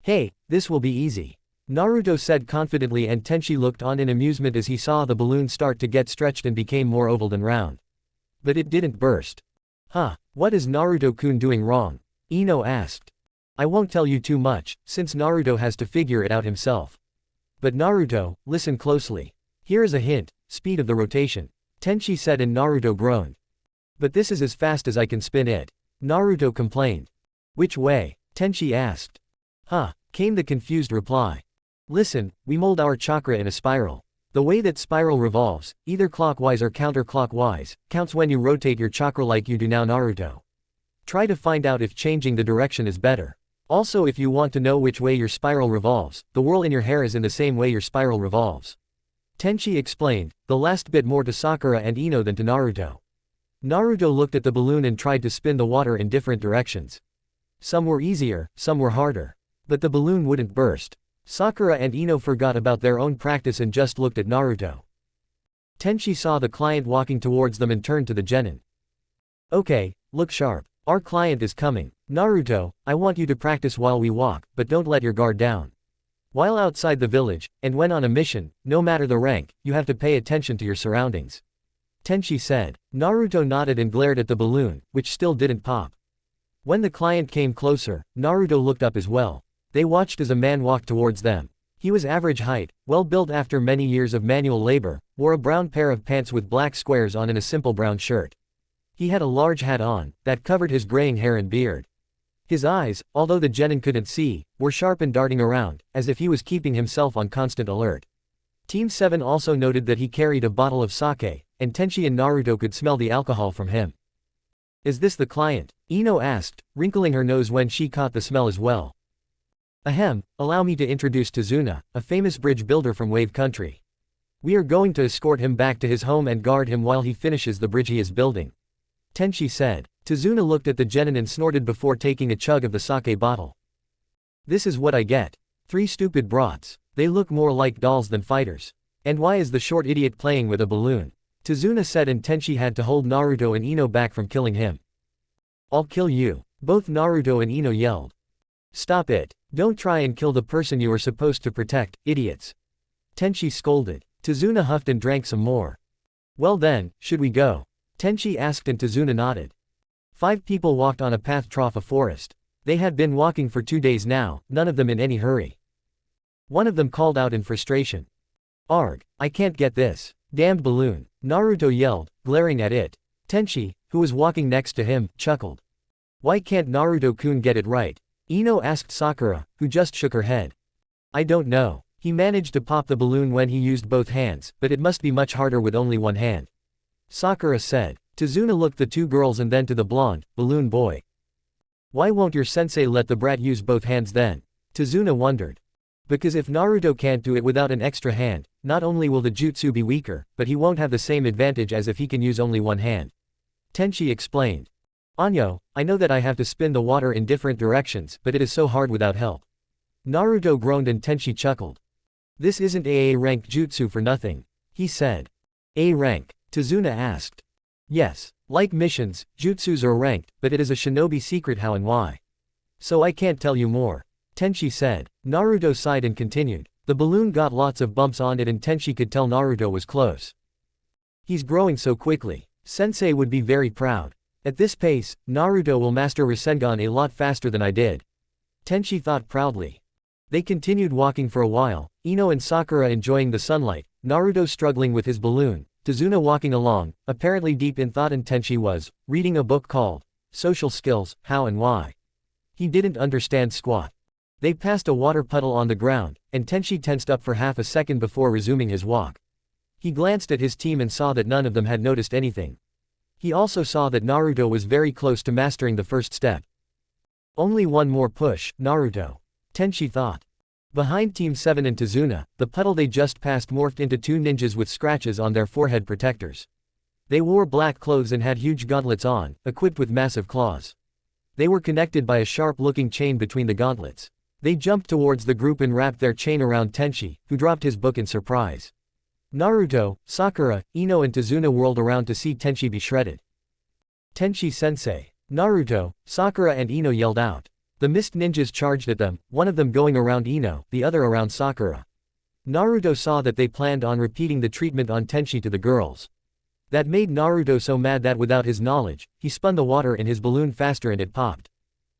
Hey, this will be easy. Naruto said confidently and Tenchi looked on in amusement as he saw the balloon start to get stretched and became more oval than round. But it didn't burst. Huh, what is Naruto-kun doing wrong? Ino asked. I won't tell you too much, since Naruto has to figure it out himself. But Naruto, listen closely. Here is a hint, speed of the rotation. Tenchi said and Naruto groaned. But this is as fast as I can spin it. Naruto complained. Which way? Tenchi asked. Came the confused reply. Listen, we mold our chakra in a spiral. The way that spiral revolves, either clockwise or counterclockwise, counts when you rotate your chakra like you do now Naruto. Try to find out if changing the direction is better. Also if you want to know which way your spiral revolves, the whirl in your hair is in the same way your spiral revolves. Tenchi explained, the last bit more to Sakura and Ino than to Naruto. Naruto looked at the balloon and tried to spin the water in different directions. Some were easier, some were harder. But the balloon wouldn't burst. Sakura and Ino forgot about their own practice and just looked at Naruto. Tenchi saw the client walking towards them and turned to the genin. Okay, look sharp. Our client is coming. Naruto, I want you to practice while we walk, but don't let your guard down. While outside the village, and when on a mission, no matter the rank, you have to pay attention to your surroundings. Tenchi said. Naruto nodded and glared at the balloon, which still didn't pop. When the client came closer, Naruto looked up as well. They watched as a man walked towards them. He was average height, well built after many years of manual labor, wore a brown pair of pants with black squares on and a simple brown shirt. He had a large hat on, that covered his graying hair and beard. His eyes, although the genin couldn't see, were sharp and darting around, as if he was keeping himself on constant alert. Team 7 also noted that he carried a bottle of sake, and Tenchi and Naruto could smell the alcohol from him. Is this the client? Ino asked, wrinkling her nose when she caught the smell as well. Ahem, allow me to introduce Tazuna, a famous bridge builder from Wave Country. We are going to escort him back to his home and guard him while he finishes the bridge he is building. Tenchi said. Tazuna looked at the genin and snorted before taking a chug of the sake bottle. This is what I get. 3 stupid brats. They look more like dolls than fighters. And why is the short idiot playing with a balloon? Tazuna said and Tenchi had to hold Naruto and Ino back from killing him. I'll kill you. Both Naruto and Ino yelled. Stop it. Don't try and kill the person you are supposed to protect, idiots. Tenchi scolded. Tazuna huffed and drank some more. Well then, should we go? Tenchi asked and Tazuna nodded. 5 people walked on a path through a forest. They had been walking for 2 days now, none of them in any hurry. One of them called out in frustration. "Arg, I can't get this damned balloon," Naruto yelled, glaring at it. Tenchi, who was walking next to him, chuckled. "Why can't Naruto-kun get it right?" Ino asked Sakura, who just shook her head. "I don't know. He managed to pop the balloon when he used both hands, but it must be much harder with only one hand," Sakura said. Tazuna looked the 2 girls and then to the blonde, balloon boy. "Why won't your sensei let the brat use both hands then?" Tazuna wondered. "Because if Naruto can't do it without an extra hand, not only will the jutsu be weaker, but he won't have the same advantage as if he can use only one hand," Tenchi explained. "Anyo, I know that I have to spin the water in different directions, but it is so hard without help." Naruto groaned and Tenchi chuckled. "This isn't AA rank jutsu for nothing," he said. "A rank?" Tazuna asked. "Yes. Like missions, jutsus are ranked, but it is a shinobi secret how and why. So I can't tell you more," Tenchi said. Naruto sighed and continued. The balloon got lots of bumps on it and Tenchi could tell Naruto was close. "He's growing so quickly. Sensei would be very proud. At this pace, Naruto will master rasengan a lot faster than I did," Tenchi thought proudly. They continued walking for a while, Ino and Sakura enjoying the sunlight, Naruto struggling with his balloon, Tazuna walking along, apparently deep in thought, and Tenchi was reading a book called Social Skills, How and Why. He didn't understand squat. They passed a water puddle on the ground, and Tenchi tensed up for half a second before resuming his walk. He glanced at his team and saw that none of them had noticed anything. He also saw that Naruto was very close to mastering the first step. Only one more push, Naruto, Tenchi thought. Behind Team 7 and Tazuna, the puddle they just passed morphed into 2 ninjas with scratches on their forehead protectors. They wore black clothes and had huge gauntlets on, equipped with massive claws. They were connected by a sharp-looking chain between the gauntlets. They jumped towards the group and wrapped their chain around Tenchi, who dropped his book in surprise. Naruto, Sakura, Ino and Tazuna whirled around to see Tenchi be shredded. "Tenchi-sensei!" Naruto, Sakura and Ino yelled out. The mist ninjas charged at them, one of them going around Ino, the other around Sakura. Naruto saw that they planned on repeating the treatment on Tenchi to the girls. That made Naruto so mad that without his knowledge, he spun the water in his balloon faster and it popped.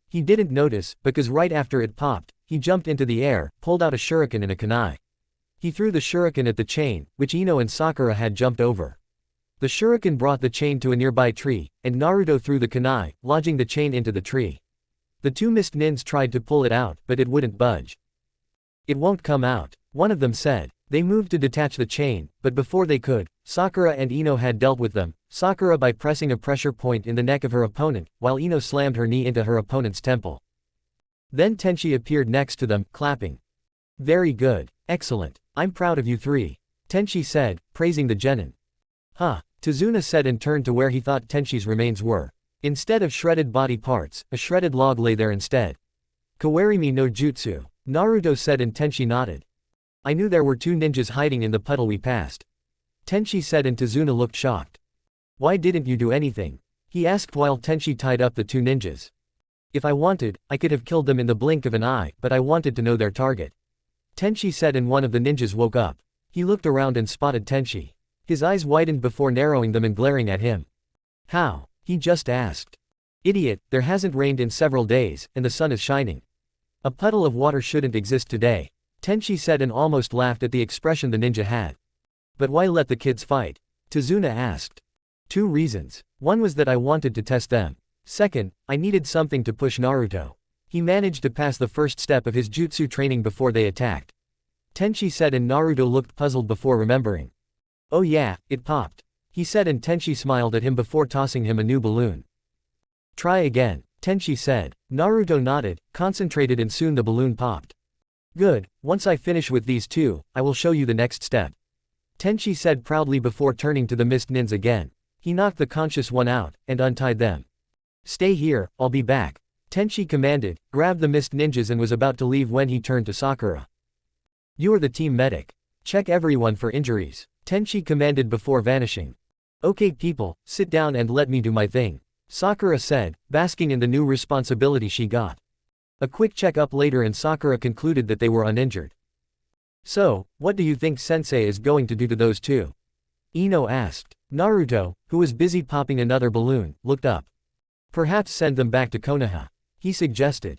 He didn't notice, because right after it popped, he jumped into the air, pulled out a shuriken and a kunai. He threw the shuriken at the chain, which Ino and Sakura had jumped over. The shuriken brought the chain to a nearby tree, and Naruto threw the kunai, lodging the chain into the tree. The 2 mist nins tried to pull it out, but it wouldn't budge. "It won't come out," one of them said. They moved to detach the chain, but before they could, Sakura and Ino had dealt with them, Sakura by pressing a pressure point in the neck of her opponent, while Ino slammed her knee into her opponent's temple. Then Tenchi appeared next to them, clapping. "Very good. Excellent. I'm proud of you 3, Tenchi said, praising the genin. "Huh," Tazuna said and turned to where he thought Tenchi's remains were. Instead of shredded body parts, a shredded log lay there instead. "Kawarimi no jutsu," Naruto said and Tenchi nodded. "I knew there were 2 ninjas hiding in the puddle we passed," Tenchi said and Tazuna looked shocked. "Why didn't you do anything?" he asked while Tenchi tied up the 2 ninjas. "If I wanted, I could have killed them in the blink of an eye, but I wanted to know their target," Tenchi said, and one of the ninjas woke up. He looked around and spotted Tenchi. His eyes widened before narrowing them and glaring at him. "How?" he just asked. "Idiot, there hasn't rained in several days, and the sun is shining. A puddle of water shouldn't exist today," Tenchi said and almost laughed at the expression the ninja had. "But why let the kids fight?" Tazuna asked. 2 reasons. One was that I wanted to test them. Second, I needed something to push Naruto. He managed to pass the first step of his jutsu training before they attacked," Tenchi said, and Naruto looked puzzled before remembering. "Oh yeah, it popped," he said, and Tenchi smiled at him before tossing him a new balloon. "Try again," Tenchi said. Naruto nodded, concentrated, and soon the balloon popped. "Good, once I finish with these 2, I will show you the next step," Tenchi said proudly before turning to the mist nins again. He knocked the conscious one out, and untied them. "Stay here, I'll be back," Tenchi commanded, grabbed the mist ninjas and was about to leave when he turned to Sakura. "You are the team medic. Check everyone for injuries," Tenchi commanded before vanishing. "Okay people, sit down and let me do my thing," Sakura said, basking in the new responsibility she got. A quick check-up later and Sakura concluded that they were uninjured. "So, what do you think Sensei is going to do to those 2? Ino asked. Naruto, who was busy popping another balloon, looked up. Perhaps send them back to Konoha. He suggested.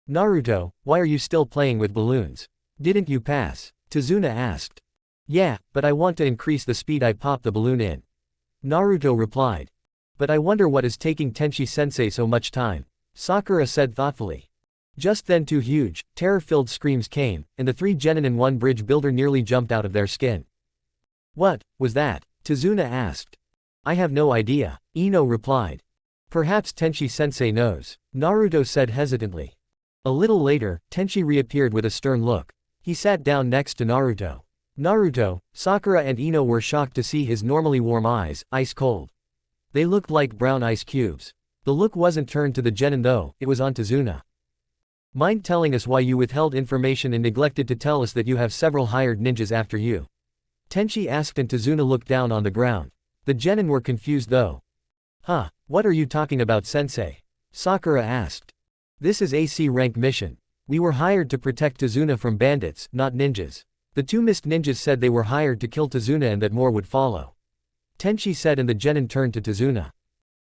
Naruto, why are you still playing with balloons? Didn't you pass? Tazuna asked. Yeah, but I want to increase the speed I pop the balloon in. Naruto replied. But I wonder what is taking Tenchi-sensei so much time. Sakura said thoughtfully. Just then two huge, terror-filled screams came, and the three genin and one bridge builder nearly jumped out of their skin. What was that? Tazuna asked. I have no idea, Ino replied. Perhaps Tenchi-sensei knows, Naruto said hesitantly. A little later, Tenchi reappeared with a stern look. He sat down next to Naruto. Naruto, Sakura and Ino were shocked to see his normally warm eyes, ice cold. They looked like brown ice cubes. The look wasn't turned to the genin though, it was on Tazuna. Mind telling us why you withheld information and neglected to tell us that you have several hired ninjas after you? Tenchi asked and Tazuna looked down on the ground. The genin were confused though. Huh, what are you talking about, sensei? Sakura asked. This is AC rank mission. We were hired to protect Tazuna from bandits, not ninjas. The two mist ninjas said they were hired to kill Tazuna and that more would follow. Tenchi said and the genin turned to Tazuna.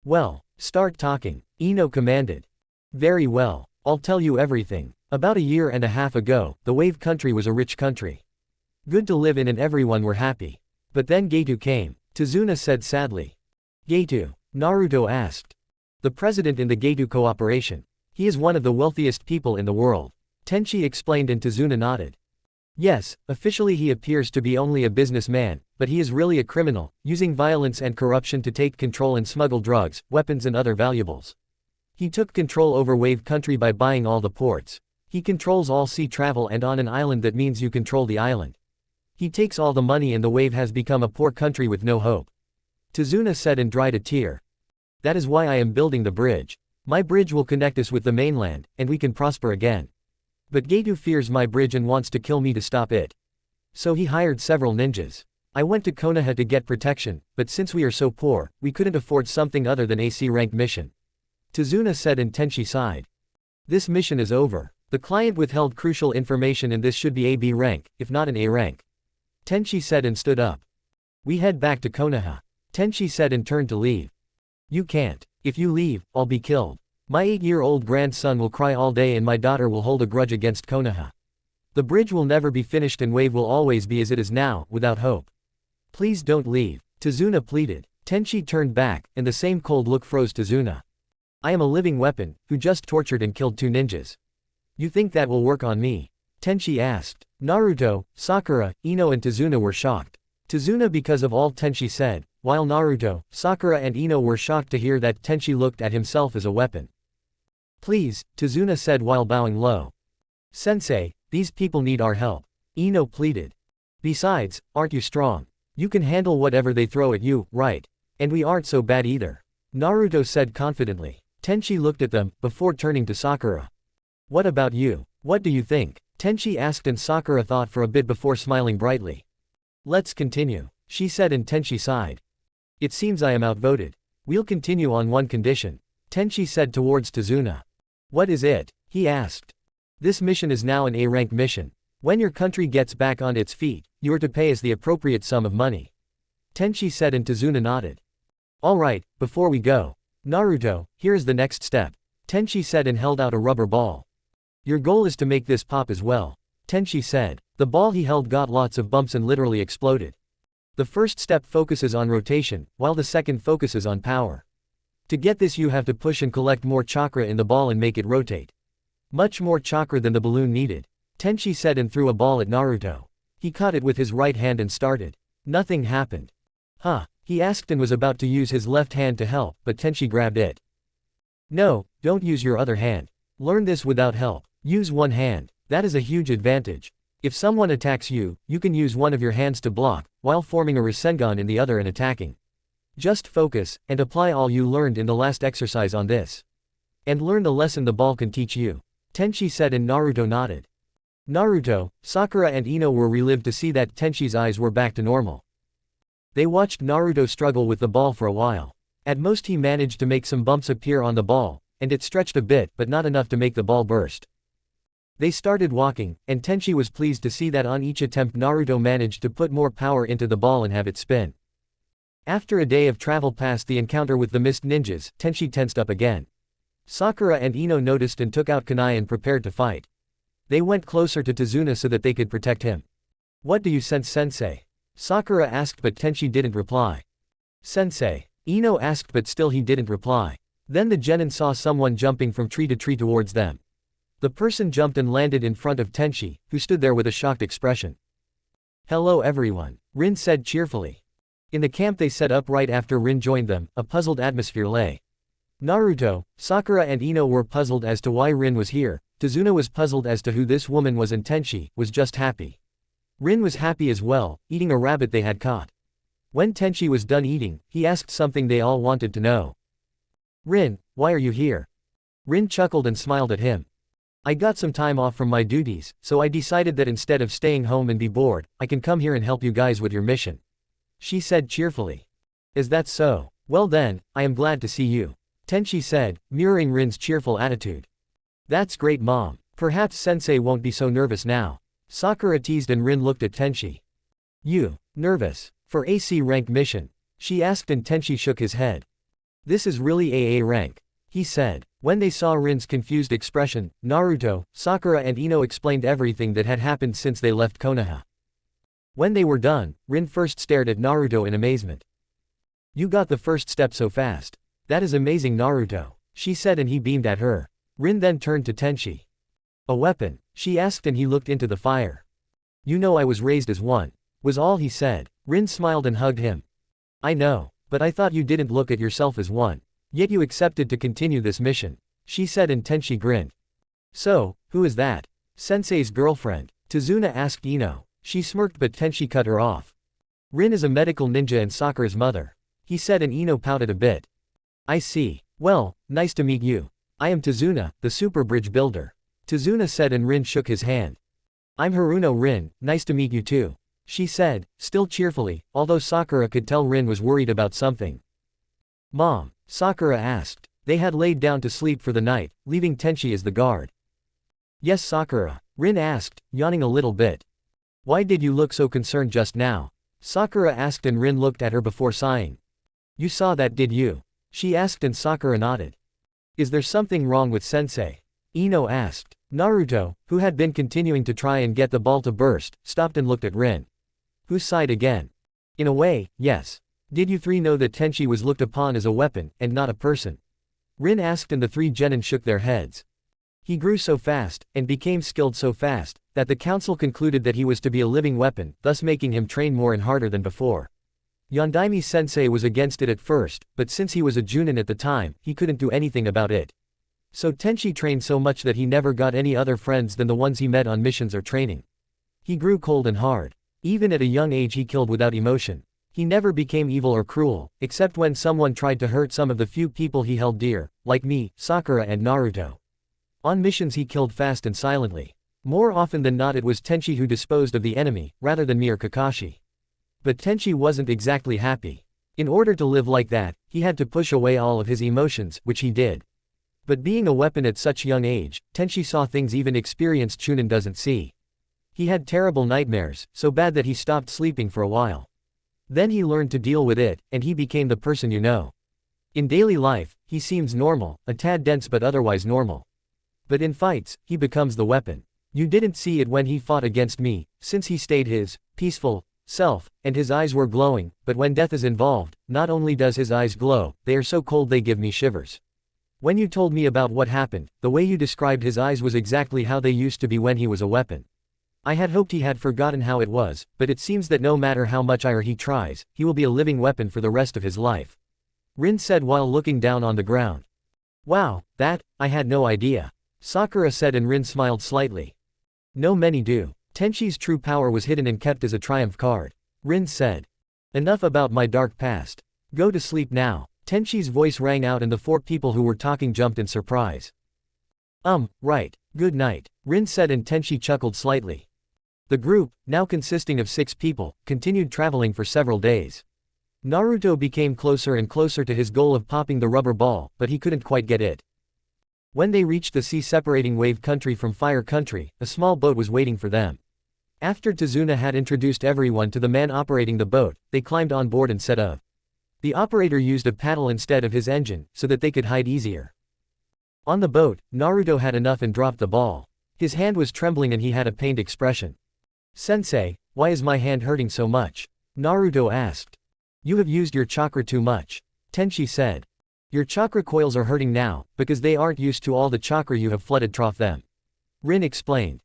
Well, start talking, Ino commanded. Very well, I'll tell you everything. About a year and a half ago, the Wave Country was a rich country. Good to live in and everyone were happy. But then Gato came, Tazuna said sadly. Gato? Naruto asked. The president in the Gato Cooperation. He is one of the wealthiest people in the world. Tenchi explained and Tazuna nodded. Yes, officially he appears to be only a businessman, but he is really a criminal, using violence and corruption to take control and smuggle drugs, weapons and other valuables. He took control over Wave Country by buying all the ports. He controls all sea travel and on an island that means you control the island. He takes all the money and the Wave has become a poor country with no hope. Tazuna said and dried a tear. That is why I am building the bridge. My bridge will connect us with the mainland, and we can prosper again. But Gato fears my bridge and wants to kill me to stop it. So he hired several ninjas. I went to Konoha to get protection, but since we are so poor, we couldn't afford something other than AC rank mission. Tazuna said and Tenchi sighed. This mission is over. The client withheld crucial information and this should be AB rank, if not an A rank. Tenchi said and stood up. We head back to Konoha. Tenchi said and turned to leave. You can't. If you leave, I'll be killed. My 8-year-old grandson will cry all day and my daughter will hold a grudge against Konoha. The bridge will never be finished and Wave will always be as it is now, without hope. Please don't leave, Tazuna pleaded. Tenchi turned back, and the same cold look froze Tazuna. I am a living weapon, who just tortured and killed 2 ninjas. You think that will work on me? Tenchi asked. Naruto, Sakura, Ino and Tazuna were shocked. Tazuna because of all Tenchi said, while Naruto, Sakura and Ino were shocked to hear that Tenchi looked at himself as a weapon. Please, Tazuna said while bowing low. Sensei, these people need our help. Ino pleaded. Besides, aren't you strong? You can handle whatever they throw at you, right? And we aren't so bad either. Naruto said confidently. Tenchi looked at them, before turning to Sakura. What about you? What do you think? Tenchi asked and Sakura thought for a bit before smiling brightly. Let's continue, she said and Tenchi sighed. It seems I am outvoted. We'll continue on one condition, Tenchi said towards Tazuna. What is it? He asked. This mission is now an A-rank mission. When your country gets back on its feet, you are to pay us the appropriate sum of money. Tenchi said and Tazuna nodded. Alright, before we go. Naruto, here is the next step. Tenchi said and held out a rubber ball. Your goal is to make this pop as well. Tenchi said. The ball he held got lots of bumps and literally exploded. The first step focuses on rotation, while the second focuses on power. To get this you have to push and collect more chakra in the ball and make it rotate. Much more chakra than the balloon needed. Tenchi said and threw a ball at Naruto. He caught it with his right hand and started. Nothing happened. Huh? He asked and was about to use his left hand to help, but Tenchi grabbed it. No, don't use your other hand. Learn this without help. Use one hand. That is a huge advantage. If someone attacks you, you can use one of your hands to block, while forming a rasengan in the other and attacking. Just focus, and apply all you learned in the last exercise on this. And learn the lesson the ball can teach you. Tenchi said and Naruto nodded. Naruto, Sakura and Ino were relieved to see that Tenchi's eyes were back to normal. They watched Naruto struggle with the ball for a while. At most he managed to make some bumps appear on the ball, and it stretched a bit but not enough to make the ball burst. They started walking, and Tenchi was pleased to see that on each attempt Naruto managed to put more power into the ball and have it spin. After a day of travel past the encounter with the mist ninjas, Tenchi tensed up again. Sakura and Ino noticed and took out kunai and prepared to fight. They went closer to Tazuna so that they could protect him. What do you sense, sensei? Sakura asked but Tenchi didn't reply. Sensei. Ino asked but still he didn't reply. Then the genin saw someone jumping from tree to tree towards them. The person jumped and landed in front of Tenchi, who stood there with a shocked expression. Hello everyone, Rin said cheerfully. In the camp they set up right after Rin joined them, a puzzled atmosphere lay. Naruto, Sakura and Ino were puzzled as to why Rin was here, Tazuna was puzzled as to who this woman was and Tenchi was just happy. Rin was happy as well, eating a rabbit they had caught. When Tenchi was done eating, he asked something they all wanted to know. Rin, why are you here? Rin chuckled and smiled at him. I got some time off from my duties, so I decided that instead of staying home and be bored, I can come here and help you guys with your mission. She said cheerfully. Is that so? Well then, I am glad to see you. Tenchi said, mirroring Rin's cheerful attitude. That's great mom. Perhaps sensei won't be so nervous now. Sakura teased and Rin looked at Tenchi. You, nervous? For AC rank mission? She asked and Tenchi shook his head. This is really AA rank, he said. When they saw Rin's confused expression, Naruto, Sakura and Ino explained everything that had happened since they left Konoha. When they were done, Rin first stared at Naruto in amazement. You got the first step so fast. That is amazing Naruto, she said and he beamed at her. Rin then turned to Tenchi. A weapon? She asked and he looked into the fire. You know I was raised as one, was all he said. Rin smiled and hugged him. I know, but I thought you didn't look at yourself as one. Yet you accepted to continue this mission, she said and Tenchi grinned. So, who is that? Sensei's girlfriend, Tazuna asked Ino. She smirked but Tenchi cut her off. Rin is a medical ninja and Sakura's mother, he said and Ino pouted a bit. I see. Well, nice to meet you. I am Tazuna, the super bridge builder. Tazuna said and Rin shook his hand. I'm Haruno Rin, nice to meet you too, she said, still cheerfully, although Sakura could tell Rin was worried about something. Mom? Sakura asked. They had laid down to sleep for the night, leaving Tenchi as the guard. Yes Sakura, Rin asked, yawning a little bit. Why did you look so concerned just now? Sakura asked and Rin looked at her before sighing. You saw that did you? She asked and Sakura nodded. Is there something wrong with sensei? Ino asked. Naruto, who had been continuing to try and get the ball to burst, stopped and looked at Rin. Who sighed again. In a way, yes. Did you three know that Tenchi was looked upon as a weapon, and not a person? Rin asked and the three genin shook their heads. He grew so fast, and became skilled so fast, that the council concluded that he was to be a living weapon, thus making him train more and harder than before. Yondaime-sensei was against it at first, but since he was a Junin at the time, he couldn't do anything about it. So Tenchi trained so much that he never got any other friends than the ones he met on missions or training. He grew cold and hard. Even at a young age he killed without emotion. He never became evil or cruel, except when someone tried to hurt some of the few people he held dear, like me, Sakura and Naruto. On missions he killed fast and silently. More often than not it was Tenchi who disposed of the enemy, rather than me or Kakashi. But Tenchi wasn't exactly happy. In order to live like that, he had to push away all of his emotions, which he did. But being a weapon at such young age, Tenchi saw things even experienced Chunin doesn't see. He had terrible nightmares, so bad that he stopped sleeping for a while. Then he learned to deal with it, and he became the person you know. In daily life, he seems normal, a tad dense but otherwise normal. But in fights, he becomes the weapon. You didn't see it when he fought against me, since he stayed his peaceful self, and his eyes were glowing, but when death is involved, not only does his eyes glow, they are so cold they give me shivers. When you told me about what happened, the way you described his eyes was exactly how they used to be when he was a weapon. I had hoped he had forgotten how it was, but it seems that no matter how much I or he tries, he will be a living weapon for the rest of his life. Rin said while looking down on the ground. Wow, I had no idea. Sakura said and Rin smiled slightly. No many do. Tenchi's true power was hidden and kept as a triumph card. Rin said. Enough about my dark past. Go to sleep now. Tenchi's voice rang out and the four people who were talking jumped in surprise. Right. Good night, Rin said and Tenchi chuckled slightly. The group, now consisting of 6 people, continued traveling for several days. Naruto became closer and closer to his goal of popping the rubber ball, but he couldn't quite get it. When they reached the sea separating Wave Country from Fire Country, a small boat was waiting for them. After Tazuna had introduced everyone to the man operating the boat, they climbed on board and set off. The operator used a paddle instead of his engine, so that they could hide easier. On the boat, Naruto had enough and dropped the ball. His hand was trembling and he had a pained expression. "Sensei, why is my hand hurting so much?" Naruto asked. "You have used your chakra too much," Tenchi said. "Your chakra coils are hurting now, because they aren't used to all the chakra you have flooded trough them," Rin explained.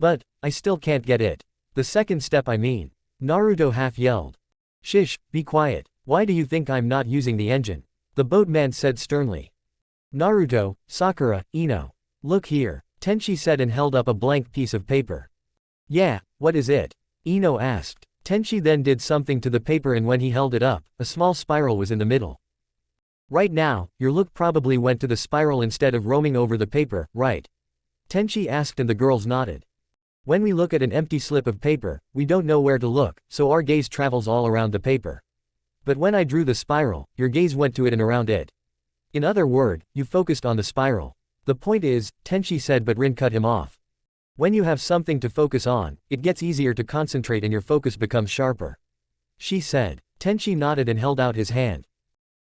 "But, I still can't get it. The second step I mean." Naruto half yelled. "Shish, be quiet. Why do you think I'm not using the engine?" the boatman said sternly. "Naruto, Sakura, Ino. Look here," Tenchi said and held up a blank piece of paper. "Yeah, what is it?" Ino asked. Tenchi then did something to the paper and when he held it up, a small spiral was in the middle. "Right now, your look probably went to the spiral instead of roaming over the paper, right?" Tenchi asked and the girls nodded. "When we look at an empty slip of paper, we don't know where to look, so our gaze travels all around the paper. But when I drew the spiral, your gaze went to it and around it. In other words, you focused on the spiral. The point is," Tenchi said but Rin cut him off. "When you have something to focus on, it gets easier to concentrate and your focus becomes sharper," she said. Tenchi nodded and held out his hand.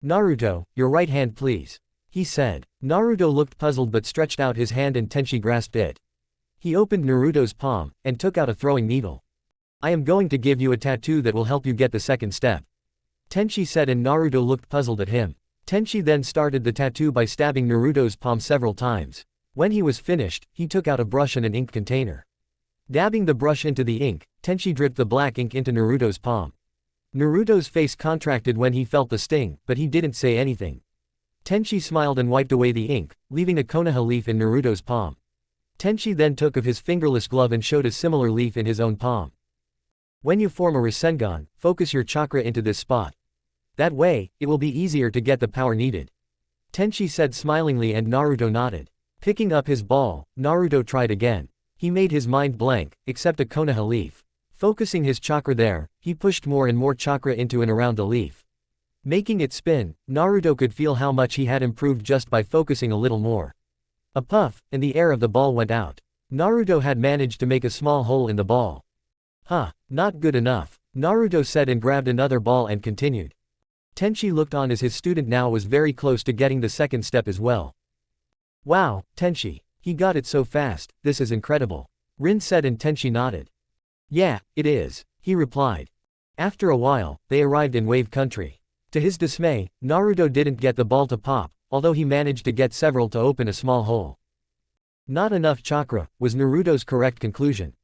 "Naruto, your right hand please," he said. Naruto looked puzzled but stretched out his hand and Tenchi grasped it. He opened Naruto's palm, and took out a throwing needle. "I am going to give you a tattoo that will help you get the second step," Tenchi said and Naruto looked puzzled at him. Tenchi then started the tattoo by stabbing Naruto's palm several times. When he was finished, he took out a brush and an ink container. Dabbing the brush into the ink, Tenchi dripped the black ink into Naruto's palm. Naruto's face contracted when he felt the sting, but he didn't say anything. Tenchi smiled and wiped away the ink, leaving a konoha leaf in Naruto's palm. Tenchi then took of his fingerless glove and showed a similar leaf in his own palm. "When you form a rasengan, focus your chakra into this spot. That way, it will be easier to get the power needed," Tenchi said smilingly and Naruto nodded. Picking up his ball, Naruto tried again. He made his mind blank, except a konoha leaf. Focusing his chakra there, he pushed more and more chakra into and around the leaf. Making it spin, Naruto could feel how much he had improved just by focusing a little more. A puff, and the air of the ball went out. Naruto had managed to make a small hole in the ball. "Huh, not good enough," Naruto said and grabbed another ball and continued. Tenchi looked on as his student now was very close to getting the second step as well. "Wow, Tenchi. He got it so fast, this is incredible," Rin said and Tenchi nodded. "Yeah, it is," he replied. After a while, they arrived in Wave Country. To his dismay, Naruto didn't get the ball to pop, although he managed to get several to open a small hole. "Not enough chakra," was Naruto's correct conclusion.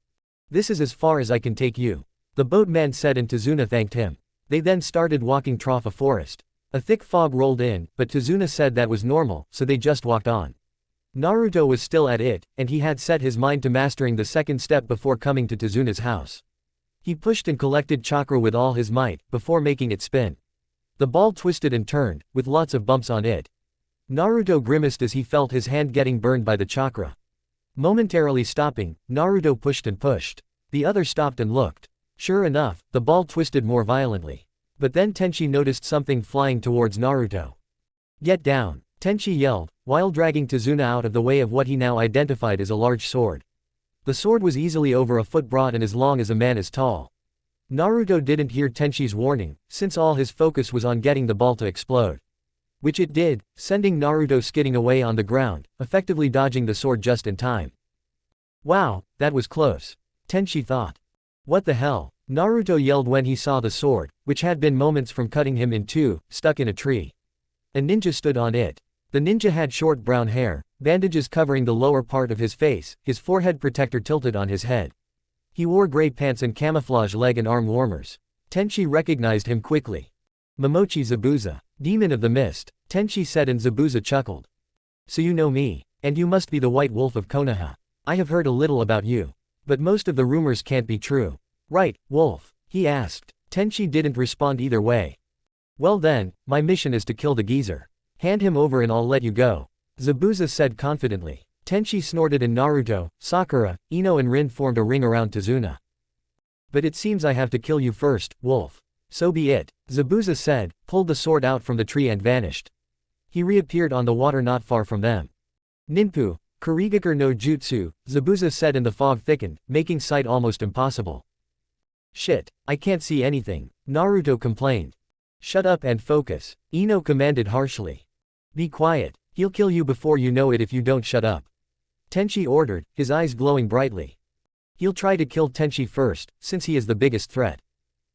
"This is as far as I can take you," the boatman said and Tazuna thanked him. They then started walking through a forest. A thick fog rolled in, but Tazuna said that was normal, so they just walked on. Naruto was still at it, and he had set his mind to mastering the second step before coming to Tazuna's house. He pushed and collected chakra with all his might, before making it spin. The ball twisted and turned, with lots of bumps on it. Naruto grimaced as he felt his hand getting burned by the chakra. Momentarily stopping, Naruto pushed and pushed. The other stopped and looked. Sure enough, the ball twisted more violently. But then Tenchi noticed something flying towards Naruto. "Get down," Tenchi yelled, while dragging Tazuna out of the way of what he now identified as a large sword. The sword was easily over a foot broad and as long as a man is tall. Naruto didn't hear Tenchi's warning, since all his focus was on getting the ball to explode. Which it did, sending Naruto skidding away on the ground, effectively dodging the sword just in time. "Wow, that was close," Tenchi thought. "What the hell?" Naruto yelled when he saw the sword, which had been moments from cutting him in two, stuck in a tree. A ninja stood on it. The ninja had short brown hair, bandages covering the lower part of his face, his forehead protector tilted on his head. He wore gray pants and camouflage leg and arm warmers. Tenchi recognized him quickly. "Momochi Zabuza, demon of the mist," Tenchi said and Zabuza chuckled. "So you know me. And you must be the White Wolf of Konoha. I have heard a little about you. But most of the rumors can't be true. Right, Wolf?" he asked. Tenchi didn't respond either way. "Well then, my mission is to kill the geezer. Hand him over and I'll let you go," Zabuza said confidently. Tenchi snorted and Naruto, Sakura, Ino and Rin formed a ring around Tazuna. "But it seems I have to kill you first, Wolf." "So be it," Zabuza said, pulled the sword out from the tree and vanished. He reappeared on the water not far from them. "Ninpu, Kurigakur no Jutsu," Zabuza said and the fog thickened, making sight almost impossible. "Shit, I can't see anything," Naruto complained. "Shut up and focus," Ino commanded harshly. "Be quiet," He'll kill you before you know it if you don't shut up. Tenchi ordered, his eyes glowing brightly. He'll try to kill Tenchi first, since he is the biggest threat.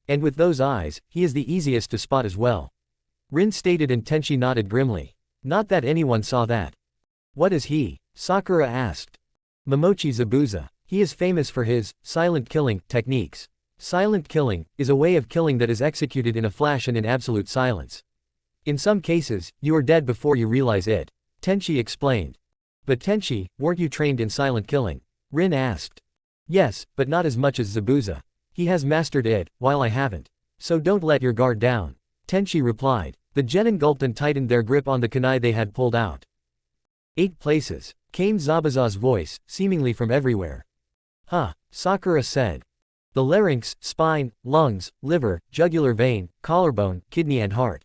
And with those eyes, he is the easiest to spot as well. Rin stated and Tenchi nodded grimly. Not that anyone saw that. What is he? Sakura asked. Momochi Zabuza. He is famous for his silent killing techniques. Silent killing is a way of killing that is executed in a flash and in absolute silence. In some cases, you are dead before you realize it, Tenchi explained. But Tenchi, weren't you trained in silent killing? Rin asked. Yes, but not as much as Zabuza. He has mastered it, while I haven't. So don't let your guard down, Tenchi replied. The genin gulped and tightened their grip on the kunai they had pulled out. 8 places, came Zabuza's voice, seemingly from everywhere. Huh, Sakura said. The larynx, spine, lungs, liver, jugular vein, collarbone, kidney and heart.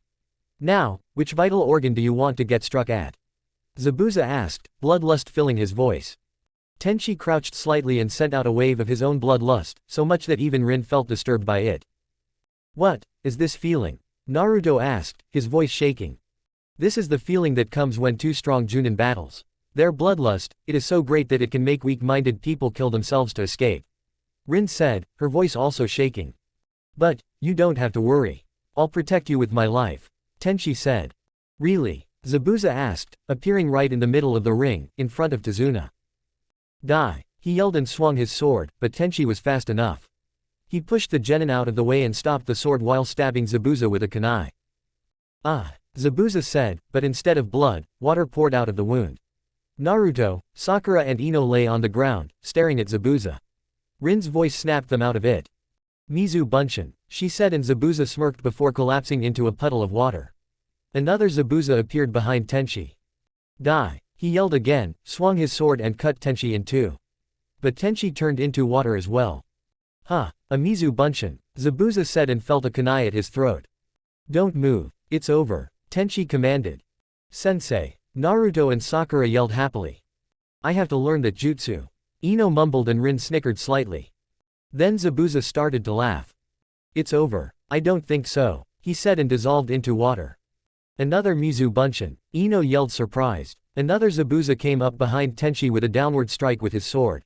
Now, which vital organ do you want to get struck at? Zabuza asked, bloodlust filling his voice. Tenchi crouched slightly and sent out a wave of his own bloodlust, so much that even Rin felt disturbed by it. What is this feeling? Naruto asked, his voice shaking. This is the feeling that comes when 2 strong Junin battles. Their bloodlust, it is so great that it can make weak-minded people kill themselves to escape. Rin said, her voice also shaking. But, you don't have to worry. I'll protect you with my life, Tenchi said. Really? Zabuza asked, appearing right in the middle of the ring, in front of Tazuna. Die! He yelled and swung his sword, but Tenchi was fast enough. He pushed the genin out of the way and stopped the sword while stabbing Zabuza with a kunai. Ah! Zabuza said, but instead of blood, water poured out of the wound. Naruto, Sakura and Ino lay on the ground, staring at Zabuza. Rin's voice snapped them out of it. Mizu Bunshin, she said and Zabuza smirked before collapsing into a puddle of water. Another Zabuza appeared behind Tenchi. Die! He yelled again, swung his sword and cut Tenchi in 2. But Tenchi turned into water as well. Huh, a Mizu Bunshin, Zabuza said and felt a kunai at his throat. Don't move, it's over, Tenchi commanded. Sensei, Naruto and Sakura yelled happily. I have to learn that jutsu. Ino mumbled and Rin snickered slightly. Then Zabuza started to laugh. It's over. I don't think so, he said and dissolved into water. Another Mizu Bunshin, Ino yelled surprised. Another Zabuza came up behind Tenchi with a downward strike with his sword.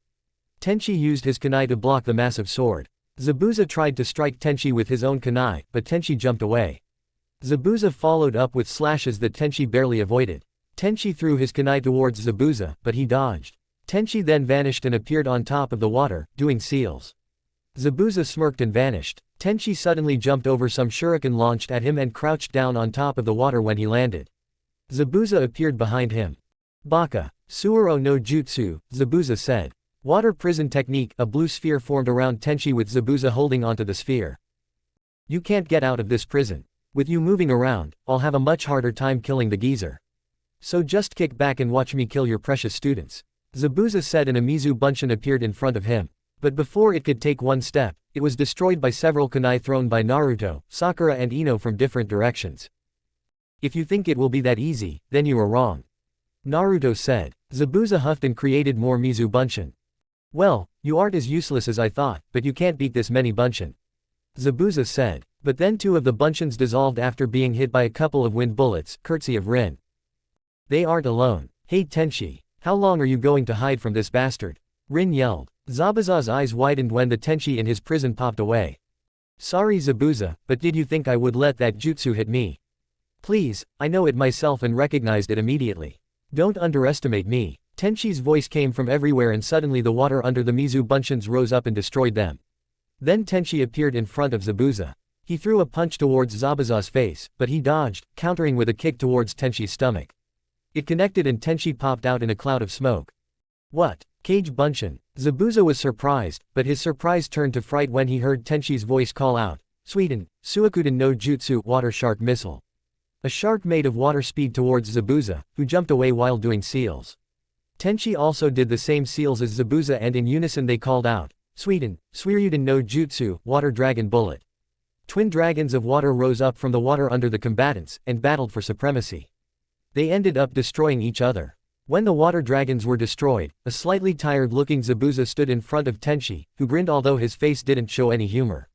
Tenchi used his kunai to block the massive sword. Zabuza tried to strike Tenchi with his own kunai, but Tenchi jumped away. Zabuza followed up with slashes that Tenchi barely avoided. Tenchi threw his kunai towards Zabuza, but he dodged. Tenchi then vanished and appeared on top of the water, doing seals. Zabuza smirked and vanished. Tenchi suddenly jumped over some shuriken launched at him and crouched down on top of the water when he landed. Zabuza appeared behind him. Baka, Suoro no Jutsu, Zabuza said. Water prison technique, a blue sphere formed around Tenchi with Zabuza holding onto the sphere. You can't get out of this prison. With you moving around, I'll have a much harder time killing the geezer. So just kick back and watch me kill your precious students, Zabuza said and a Mizu Bunshin appeared in front of him. But before it could take one step, it was destroyed by several kunai thrown by Naruto, Sakura and Ino from different directions. If you think it will be that easy, then you are wrong, Naruto said. Zabuza huffed and created more Mizu Bunshin. Well, you aren't as useless as I thought, but you can't beat this many Bunshin, Zabuza said. But then 2 of the Bunshins dissolved after being hit by a couple of wind bullets, courtesy of Rin. They aren't alone. Hey Tenchi, how long are you going to hide from this bastard? Rin yelled. Zabuza's eyes widened when the Tenchi in his prison popped away. Sorry Zabuza, but did you think I would let that jutsu hit me? Please, I know it myself and recognized it immediately. Don't underestimate me. Tenchi's voice came from everywhere and suddenly the water under the Mizu Bunshins rose up and destroyed them. Then Tenchi appeared in front of Zabuza. He threw a punch towards Zabuza's face, but he dodged, countering with a kick towards Tenchi's stomach. It connected and Tenchi popped out in a cloud of smoke. What? Cage Bunshin. Zabuza was surprised, but his surprise turned to fright when he heard Tenchi's voice call out, Suiden, Suikuden no Jutsu, water shark missile. A shark made of water speed towards Zabuza, who jumped away while doing seals. Tenchi also did the same seals as Zabuza and in unison they called out, Suiden, Suiryuden no Jutsu, water dragon bullet. Twin dragons of water rose up from the water under the combatants, and battled for supremacy. They ended up destroying each other. When the water dragons were destroyed, a slightly tired-looking Zabuza stood in front of Tenchi, who grinned although his face didn't show any humor.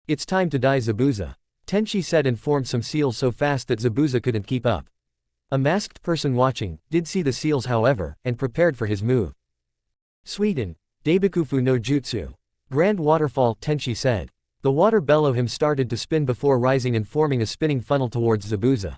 It's time to die Zabuza, Tenchi said and formed some seals so fast that Zabuza couldn't keep up. A masked person watching did see the seals however, and prepared for his move. Sweden. Daibikufu no Jutsu. Grand waterfall, Tenchi said. The water below him started to spin before rising and forming a spinning funnel towards Zabuza.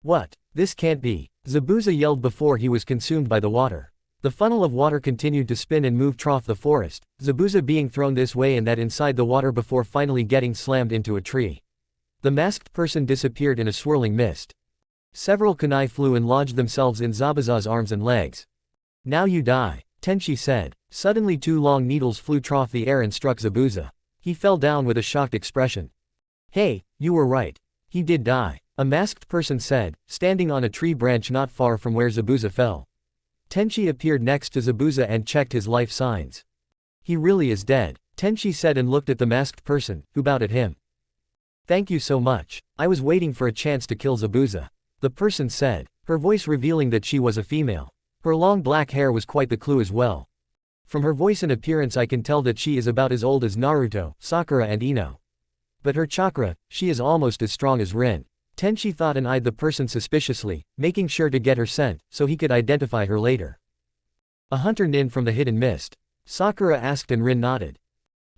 What? This can't be. Zabuza yelled before he was consumed by the water. The funnel of water continued to spin and move through the forest, Zabuza being thrown this way and that inside the water before finally getting slammed into a tree. The masked person disappeared in a swirling mist. Several kunai flew and lodged themselves in Zabuza's arms and legs. Now you die, Tenchi said. Suddenly 2 long needles flew through the air and struck Zabuza. He fell down with a shocked expression. Hey, you were right. He did die, a masked person said, standing on a tree branch not far from where Zabuza fell. Tenchi appeared next to Zabuza and checked his life signs. He really is dead, Tenchi said and looked at the masked person, who bowed at him. Thank you so much. I was waiting for a chance to kill Zabuza, the person said, her voice revealing that she was a female. Her long black hair was quite the clue as well. From her voice and appearance I can tell that she is about as old as Naruto, Sakura and Ino. But her chakra, she is almost as strong as Rin. Tenchi thought and eyed the person suspiciously, making sure to get her scent, so he could identify her later. A hunter nin from the hidden mist? Sakura asked and Rin nodded.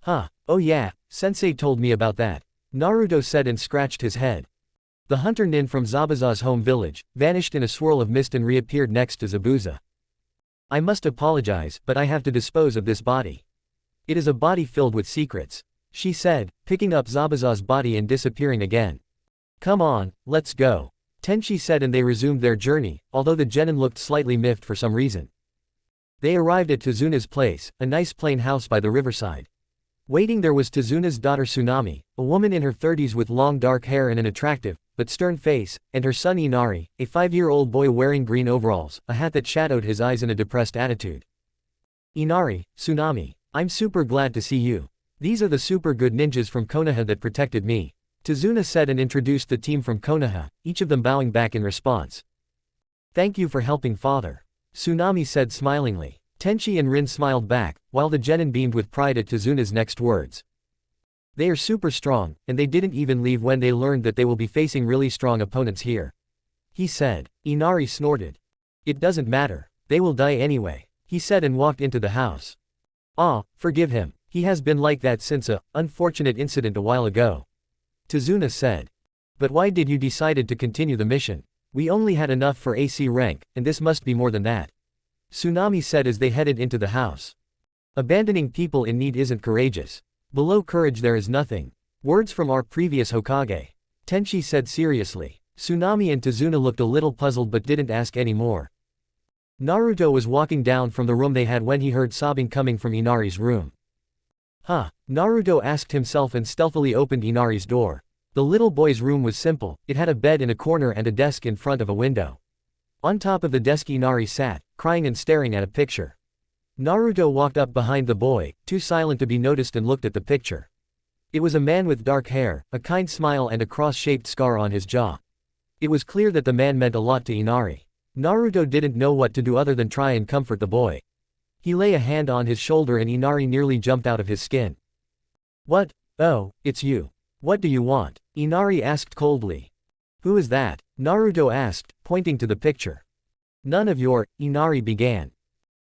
Huh, oh yeah, sensei told me about that, Naruto said and scratched his head. The hunter nin from Zabuza's home village, vanished in a swirl of mist and reappeared next to Zabuza. I must apologize, but I have to dispose of this body. It is a body filled with secrets, she said, picking up Zabuza's body and disappearing again. Come on, let's go, Tenchi said and they resumed their journey, although the genin looked slightly miffed for some reason. They arrived at Tezuna's place, a nice plain house by the riverside. Waiting there was Tezuna's daughter Tsunami, a woman in her 30s with long dark hair and an attractive, but stern face, and her son Inari, a 5-year-old boy wearing green overalls, a hat that shadowed his eyes and a depressed attitude. Inari, Tsunami, I'm super glad to see you. These are the super good ninjas from Konoha that protected me, Tezuna said and introduced the team from Konoha, each of them bowing back in response. Thank you for helping father, Tsunami said smilingly. Tenchi and Rin smiled back, while the genin beamed with pride at Tezuna's next words. They are super strong, and they didn't even leave when they learned that they will be facing really strong opponents here, he said. Inari snorted. It doesn't matter, they will die anyway, he said and walked into the house. Forgive him, he has been like that since a unfortunate incident a while ago, Tezuna said. But why did you decide to continue the mission? We only had enough for AC rank, and this must be more than that, Tsunami said as they headed into the house. Abandoning people in need isn't courageous. Below courage there is nothing. Words from our previous Hokage, Tenchi said seriously. Tsunami and Tezuna looked a little puzzled but didn't ask any more. Naruto was walking down from the room they had when he heard sobbing coming from Inari's room. Naruto asked himself and stealthily opened Inari's door. The little boy's room was simple, it had a bed in a corner and a desk in front of a window. On top of the desk Inari sat, crying and staring at a picture. Naruto walked up behind the boy, too silent to be noticed and looked at the picture. It was a man with dark hair, a kind smile and a cross-shaped scar on his jaw. It was clear that the man meant a lot to Inari. Naruto didn't know what to do other than try and comfort the boy. He lay a hand on his shoulder and Inari nearly jumped out of his skin. What? Oh, it's you. What do you want? Inari asked coldly. Who is that? Naruto asked, pointing to the picture. None of your, Inari began.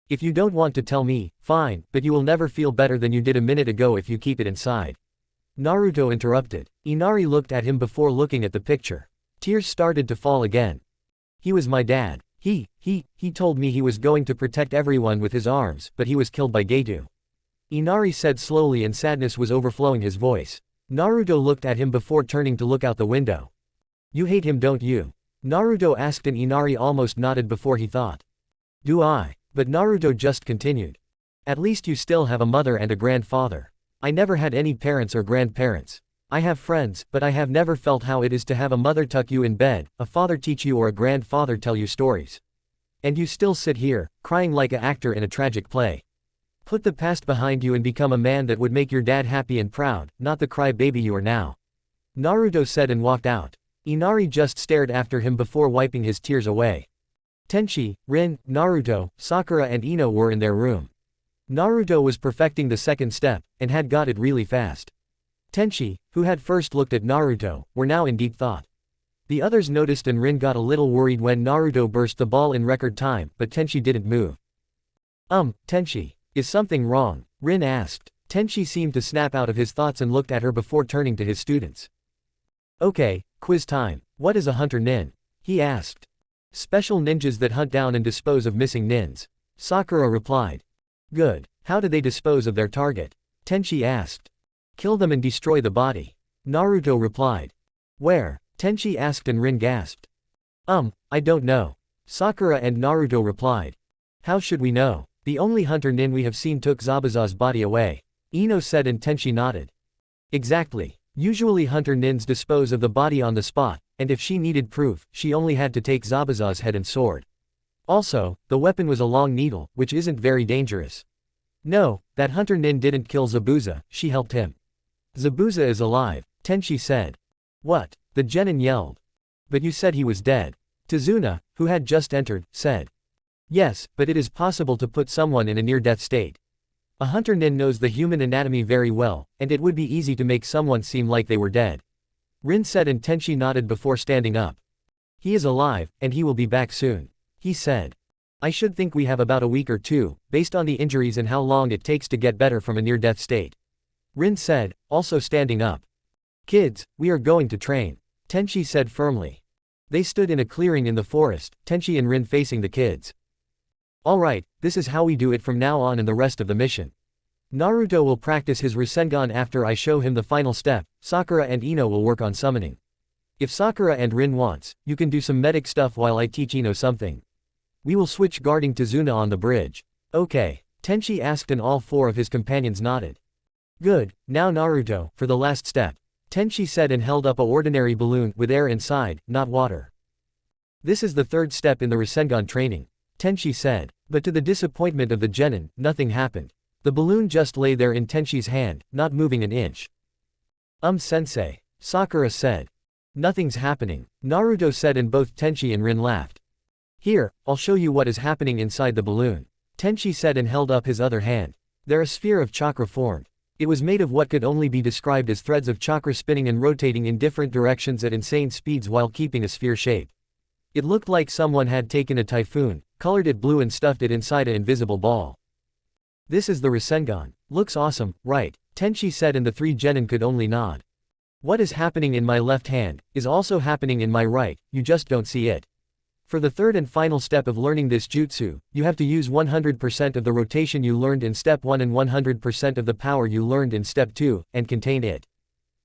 If you don't want to tell me, fine, but you will never feel better than you did a minute ago if you keep it inside, Naruto interrupted. Inari looked at him before looking at the picture. Tears started to fall again. He was my dad. He told me he was going to protect everyone with his arms, but he was killed by Geto, Inari said slowly and sadness was overflowing his voice. Naruto looked at him before turning to look out the window. You hate him, don't you? Naruto asked and Inari almost nodded before he thought. Do I? But Naruto just continued. At least you still have a mother and a grandfather. I never had any parents or grandparents. I have friends, but I have never felt how it is to have a mother tuck you in bed, a father teach you or a grandfather tell you stories. And you still sit here, crying like an actor in a tragic play. Put the past behind you and become a man that would make your dad happy and proud, not the crybaby you are now, Naruto said and walked out. Inari just stared after him before wiping his tears away. Tenchi, Rin, Naruto, Sakura and Ino were in their room. Naruto was perfecting the second step, and had got it really fast. Tenchi, who had first looked at Naruto, were now in deep thought. The others noticed and Rin got a little worried when Naruto burst the ball in record time, but Tenchi didn't move. Tenchi, is something wrong? Rin asked. Tenchi seemed to snap out of his thoughts and looked at her before turning to his students. Okay, quiz time. What is a hunter nin? He asked. Special ninjas that hunt down and dispose of missing nins. Sakura replied. Good. How do they dispose of their target? Tenchi asked. Kill them and destroy the body. Naruto replied. Where? Tenchi asked and Rin gasped. I don't know. Sakura and Naruto replied. How should we know? The only hunter nin we have seen took Zabuza's body away. Ino said and Tenchi nodded. Exactly. Usually hunter nins dispose of the body on the spot, and if she needed proof, she only had to take Zabuza's head and sword. Also, the weapon was a long needle, which isn't very dangerous. No, that hunter nin didn't kill Zabuza, she helped him. Zabuza is alive, Tenchi said. What? The genin yelled. But you said he was dead. Tazuna, who had just entered, said. Yes, but it is possible to put someone in a near-death state. A hunter nin knows the human anatomy very well, and it would be easy to make someone seem like they were dead. Rin said and Tenchi nodded before standing up. He is alive, and he will be back soon. He said. I should think we have about a week or two, based on the injuries and how long it takes to get better from a near-death state. Rin said, also standing up. Kids, we are going to train. Tenchi said firmly. They stood in a clearing in the forest, Tenchi and Rin facing the kids. Alright, this is how we do it from now on in the rest of the mission. Naruto will practice his rasengan after I show him the final step, Sakura and Ino will work on summoning. If Sakura and Rin wants, you can do some medic stuff while I teach Ino something. We will switch guarding Tazuna on the bridge. Okay, Tenchi asked and all four of his companions nodded. Good, now Naruto, for the last step. Tenchi said and held up a ordinary balloon with air inside, not water. This is the third step in the rasengan training. Tenchi said. But to the disappointment of the genin, nothing happened. The balloon just lay there in Tenchi's hand, not moving an inch. Sensei. Sakura said. Nothing's happening. Naruto said and both Tenchi and Rin laughed. Here, I'll show you what is happening inside the balloon. Tenchi said and held up his other hand. There a sphere of chakra formed. It was made of what could only be described as threads of chakra spinning and rotating in different directions at insane speeds while keeping a sphere shape. It looked like someone had taken a typhoon, colored it blue and stuffed it inside an invisible ball. This is the rasengan. Looks awesome, right? Tenchi said and the three genin could only nod. What is happening in my left hand, is also happening in my right, you just don't see it. For the third and final step of learning this jutsu, you have to use 100% of the rotation you learned in step 1 and 100% of the power you learned in step 2, and contain it.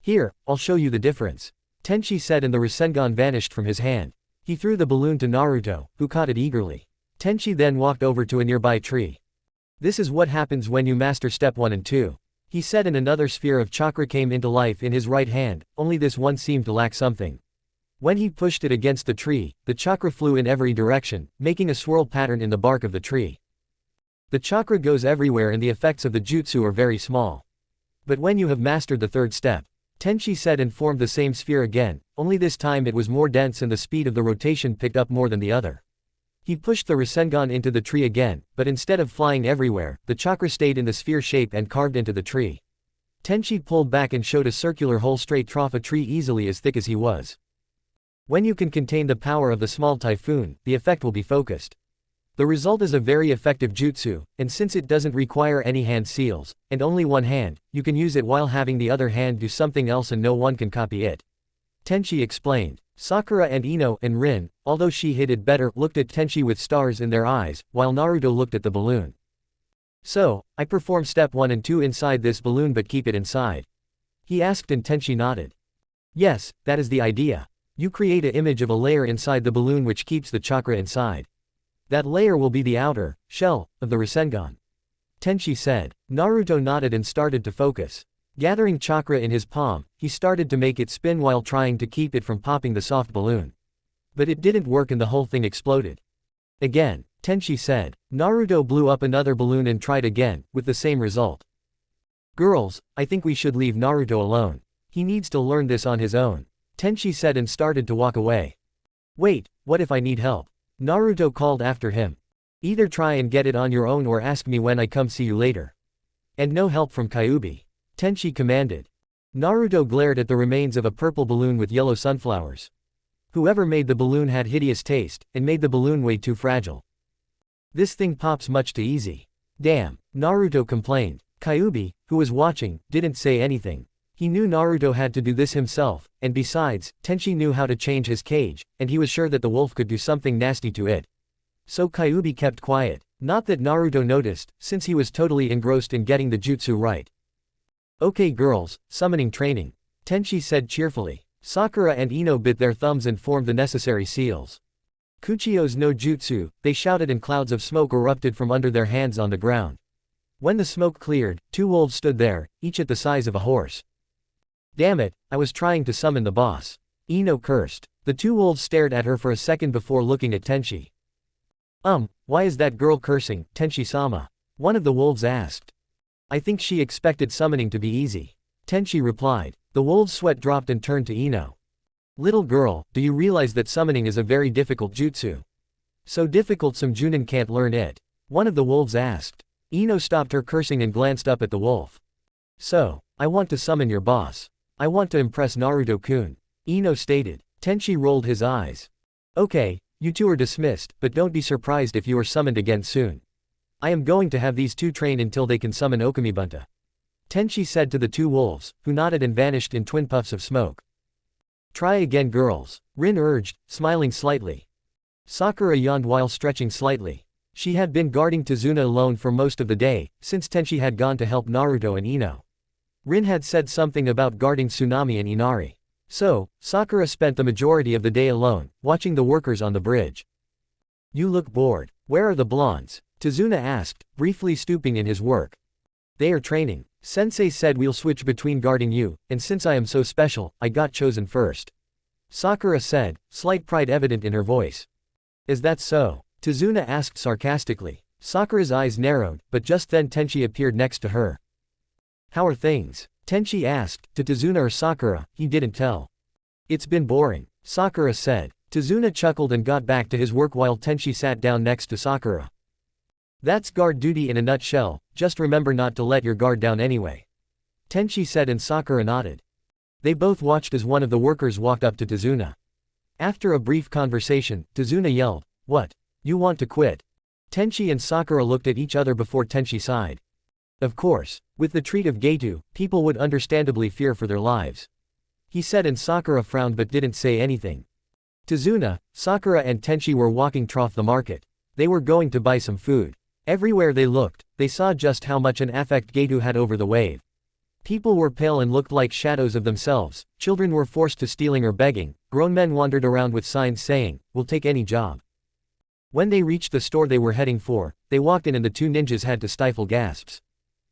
Here, I'll show you the difference. Tenchi said and the rasengan vanished from his hand. He threw the balloon to Naruto, who caught it eagerly. Tenchi then walked over to a nearby tree. This is what happens when you master step 1 and 2. He said and another sphere of chakra came into life in his right hand, only this one seemed to lack something. When he pushed it against the tree, the chakra flew in every direction, making a swirl pattern in the bark of the tree. The chakra goes everywhere and the effects of the jutsu are very small. But when you have mastered the third step, Tenchi said and formed the same sphere again, only this time it was more dense and the speed of the rotation picked up more than the other. He pushed the rasengan into the tree again, but instead of flying everywhere, the chakra stayed in the sphere shape and carved into the tree. Tenchi pulled back and showed a circular hole straight through a tree easily as thick as he was. When you can contain the power of the small typhoon, the effect will be focused. The result is a very effective jutsu, and since it doesn't require any hand seals, and only one hand, you can use it while having the other hand do something else and no one can copy it. Tenchi explained. Sakura and Ino and Rin, although she hid it better, looked at Tenchi with stars in their eyes, while Naruto looked at the balloon. So, I perform step 1 and 2 inside this balloon but keep it inside? He asked and Tenchi nodded. Yes, that is the idea. You create an image of a layer inside the balloon which keeps the chakra inside. That layer will be the outer shell of the rasengan. Tenchi said. Naruto nodded and started to focus. Gathering chakra in his palm, he started to make it spin while trying to keep it from popping the soft balloon. But it didn't work and the whole thing exploded. Again, Tenchi said. Naruto blew up another balloon and tried again, with the same result. Girls, I think we should leave Naruto alone. He needs to learn this on his own. Tenchi said and started to walk away. Wait, what if I need help? Naruto called after him. Either try and get it on your own or ask me when I come see you later. And no help from Kyuubi. Tenchi commanded. Naruto glared at the remains of a purple balloon with yellow sunflowers. Whoever made the balloon had hideous taste, and made the balloon way too fragile. This thing pops much too easy. Damn, Naruto complained. Kyuubi, who was watching, didn't say anything. He knew Naruto had to do this himself, and besides, Tenchi knew how to change his cage, and he was sure that the wolf could do something nasty to it. So Kyuubi kept quiet. Not that Naruto noticed, since he was totally engrossed in getting the jutsu right. Okay girls, summoning training. Tenchi said cheerfully. Sakura and Ino bit their thumbs and formed the necessary seals. Kuchio's no jutsu, they shouted and clouds of smoke erupted from under their hands on the ground. When the smoke cleared, 2 wolves stood there, each at the size of a horse. Damn it, I was trying to summon the boss. Ino cursed. The 2 wolves stared at her for a second before looking at Tenchi. Why is that girl cursing, Tenchi-sama? One of the wolves asked. I think she expected summoning to be easy. Tenchi replied. The wolves' sweat dropped and turned to Ino. Little girl, do you realize that summoning is a very difficult jutsu? So difficult some Junin can't learn it. One of the wolves asked. Ino stopped her cursing and glanced up at the wolf. So, I want to summon your boss. I want to impress Naruto-kun. Ino stated. Tenchi rolled his eyes. Okay, you 2 are dismissed, but don't be surprised if you are summoned again soon. I am going to have these 2 train until they can summon Okamibunta. Tenchi said to the 2 wolves, who nodded and vanished in twin puffs of smoke. Try again girls, Rin urged, smiling slightly. Sakura yawned while stretching slightly. She had been guarding Tazuna alone for most of the day, since Tenchi had gone to help Naruto and Ino. Rin had said something about guarding Tsunami and Inari. So, Sakura spent the majority of the day alone, watching the workers on the bridge. You look bored. Where are the blondes? Tazuna asked, briefly stooping in his work. They are training. Sensei said we'll switch between guarding you, and since I am so special, I got chosen first. Sakura said, slight pride evident in her voice. Is that so? Tazuna asked sarcastically. Sakura's eyes narrowed, but just then Tenchi appeared next to her. How are things? Tenchi asked, to Tazuna or Sakura, he didn't tell. It's been boring, Sakura said. Tazuna chuckled and got back to his work while Tenchi sat down next to Sakura. That's guard duty in a nutshell, just remember not to let your guard down anyway. Tenchi said and Sakura nodded. They both watched as one of the workers walked up to Tazuna. After a brief conversation, Tazuna yelled, What? You want to quit? Tenchi and Sakura looked at each other before Tenchi sighed. Of course, with the treat of Getu, people would understandably fear for their lives. He said and Sakura frowned but didn't say anything. Tazuna, Sakura and Tenchi were walking toward the market. They were going to buy some food. Everywhere they looked, they saw just how much an affect Getu had over the wave. People were pale and looked like shadows of themselves, children were forced to stealing or begging, grown men wandered around with signs saying, we'll take any job. When they reached the store they were heading for, they walked in and the 2 ninjas had to stifle gasps.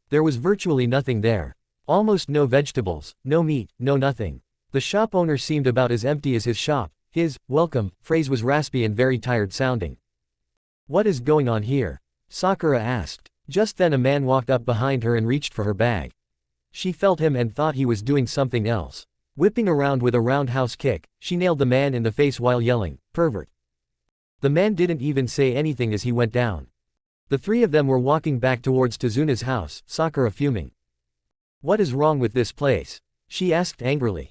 There was virtually nothing there. Almost no vegetables, no meat, no nothing. The shop owner seemed about as empty as his shop. His welcome phrase was raspy and very tired sounding. What is going on here? Sakura asked. Just then a man walked up behind her and reached for her bag. She felt him and thought he was doing something else. Whipping around with a roundhouse kick, she nailed the man in the face while yelling, pervert. The man didn't even say anything as he went down. The 3 of them were walking back towards Tazuna's house, Sakura fuming. What is wrong with this place? She asked angrily.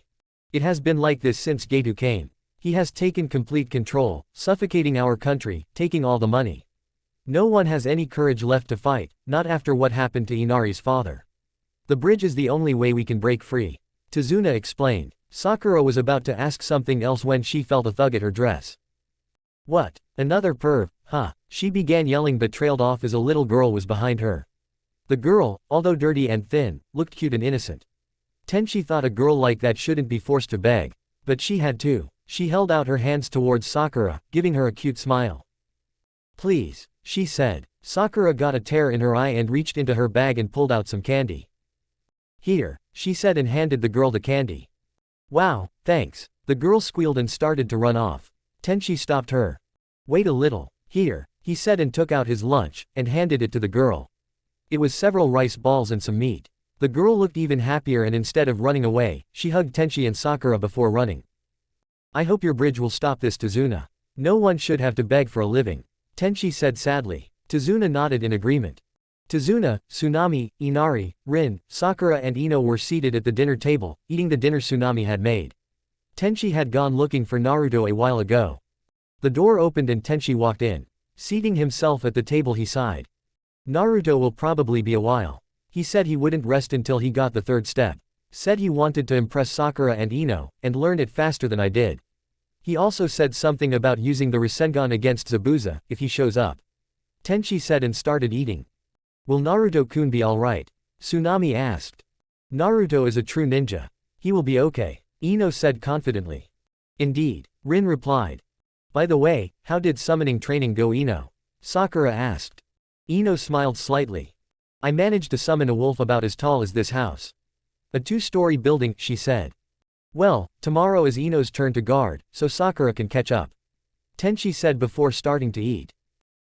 It has been like this since Getu came. He has taken complete control, suffocating our country, taking all the money. No one has any courage left to fight, not after what happened to Inari's father. The bridge is the only way we can break free. Tazuna explained. Sakura was about to ask something else when she felt a tug at her dress. What? Another perv, huh? She began yelling but trailed off as a little girl was behind her. The girl, although dirty and thin, looked cute and innocent. Tenchi thought a girl like that shouldn't be forced to beg. But she had to. She held out her hands towards Sakura, giving her a cute smile. Please, she said. Sakura got a tear in her eye and reached into her bag and pulled out some candy. Here, she said and handed the girl the candy. Wow, thanks. The girl squealed and started to run off. Tenchi stopped her. Wait a little. Here, he said and took out his lunch, and handed it to the girl. It was several rice balls and some meat. The girl looked even happier and instead of running away, she hugged Tenchi and Sakura before running. I hope your bridge will stop this, Tazuna. No one should have to beg for a living. Tenchi said sadly. Tazuna nodded in agreement. Tazuna, Tsunami, Inari, Rin, Sakura and Ino were seated at the dinner table, eating the dinner Tsunami had made. Tenchi had gone looking for Naruto a while ago. The door opened and Tenchi walked in. Seating himself at the table he sighed. Naruto will probably be a while. He said he wouldn't rest until he got the third step. Said he wanted to impress Sakura and Ino, and learn it faster than I did. He also said something about using the rasengan against Zabuza, if he shows up. Tenchi said and started eating. Will Naruto-kun be alright? Tsunami asked. Naruto is a true ninja. He will be okay, Ino said confidently. Indeed, Rin replied. By the way, how did summoning training go, Ino? Sakura asked. Ino smiled slightly. I managed to summon a wolf about as tall as this house. A 2-story building, she said. Well, tomorrow is Ino's turn to guard, so Sakura can catch up. Tenchi said before starting to eat.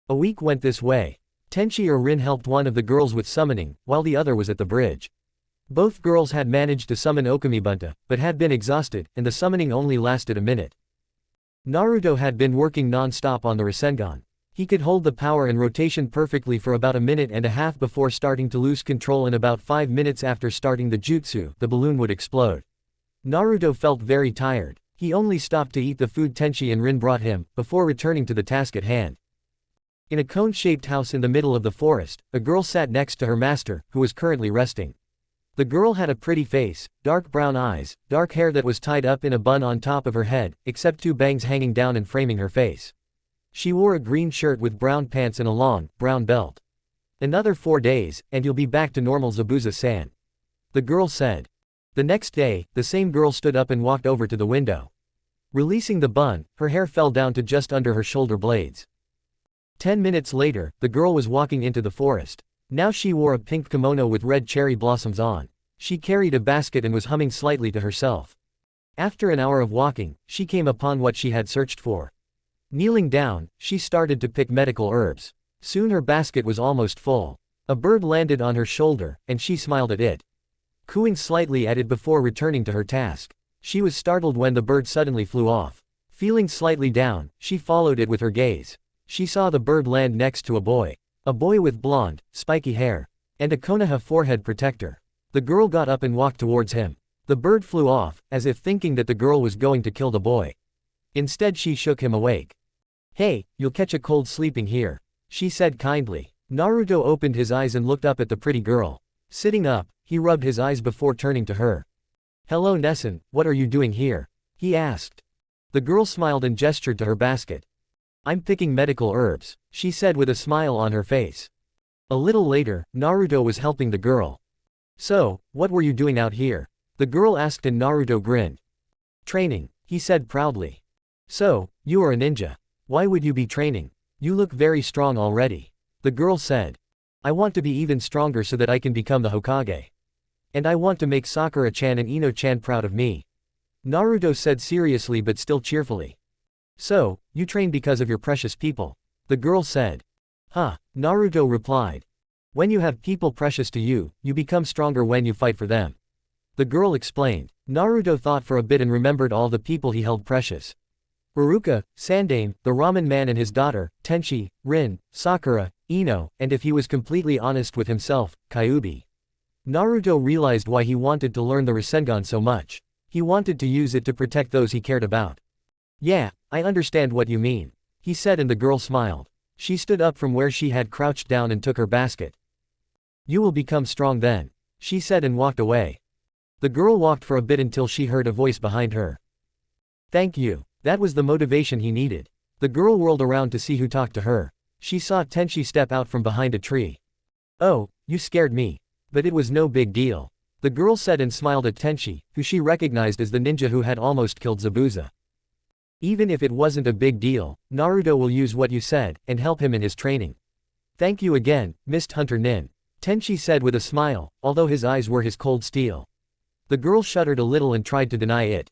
A week went this way. Tenchi or Rin helped one of the girls with summoning, while the other was at the bridge. Both girls had managed to summon Okamibunta, but had been exhausted, and the summoning only lasted a minute. Naruto had been working non-stop on the rasengan. He could hold the power and rotation perfectly for about a minute and a half before starting to lose control, and about 5 minutes after starting the jutsu, the balloon would explode. Naruto felt very tired. He only stopped to eat the food Tenchi and Rin brought him, before returning to the task at hand. In a cone-shaped house in the middle of the forest, a girl sat next to her master, who was currently resting. The girl had a pretty face, dark brown eyes, dark hair that was tied up in a bun on top of her head, except 2 bangs hanging down and framing her face. She wore a green shirt with brown pants and a long, brown belt. Another 4 days, and you'll be back to normal, Zabuza-san. The girl said. The next day, the same girl stood up and walked over to the window. Releasing the bun, her hair fell down to just under her shoulder blades. 10 minutes later, the girl was walking into the forest. Now she wore a pink kimono with red cherry blossoms on. She carried a basket and was humming slightly to herself. After an hour of walking, she came upon what she had searched for. Kneeling down, she started to pick medical herbs. Soon her basket was almost full. A bird landed on her shoulder, and she smiled at it. Cooing slightly at it before returning to her task. She was startled when the bird suddenly flew off. Feeling slightly down, she followed it with her gaze. She saw the bird land next to a boy. A boy with blonde, spiky hair. And a Konoha forehead protector. The girl got up and walked towards him. The bird flew off, as if thinking that the girl was going to kill the boy. Instead she shook him awake. Hey, you'll catch a cold sleeping here, she said kindly. Naruto opened his eyes and looked up at the pretty girl. Sitting up, he rubbed his eyes before turning to her. Hello Nessen, what are you doing here? He asked. The girl smiled and gestured to her basket. I'm picking medical herbs, she said with a smile on her face. A little later, Naruto was helping the girl. So, what were you doing out here? The girl asked and Naruto grinned. Training, he said proudly. So, you are a ninja. Why would you be training? You look very strong already. The girl said. I want to be even stronger so that I can become the Hokage. And I want to make Sakura-chan and Ino-chan proud of me. Naruto said seriously but still cheerfully. So, you train because of your precious people? The girl said. Huh, Naruto replied. When you have people precious to you, you become stronger when you fight for them. The girl explained. Naruto thought for a bit and remembered all the people he held precious. Iruka, Sandane, the ramen man and his daughter, Tenchi, Rin, Sakura, Ino, and if he was completely honest with himself, Kyuubi. Naruto realized why he wanted to learn the rasengan so much. He wanted to use it to protect those he cared about. Yeah, I understand what you mean, he said and the girl smiled. She stood up from where she had crouched down and took her basket. You will become strong then, she said and walked away. The girl walked for a bit until she heard a voice behind her. Thank you. That was the motivation he needed. The girl whirled around to see who talked to her. She saw Tenchi step out from behind a tree. Oh, you scared me. But it was no big deal, the girl said and smiled at Tenchi, who she recognized as the ninja who had almost killed Zabuza. Even if it wasn't a big deal, Naruto will use what you said, and help him in his training. Thank you again, Mist Hunter Nin, Tenchi said with a smile, although his eyes were his cold steel. The girl shuddered a little and tried to deny it.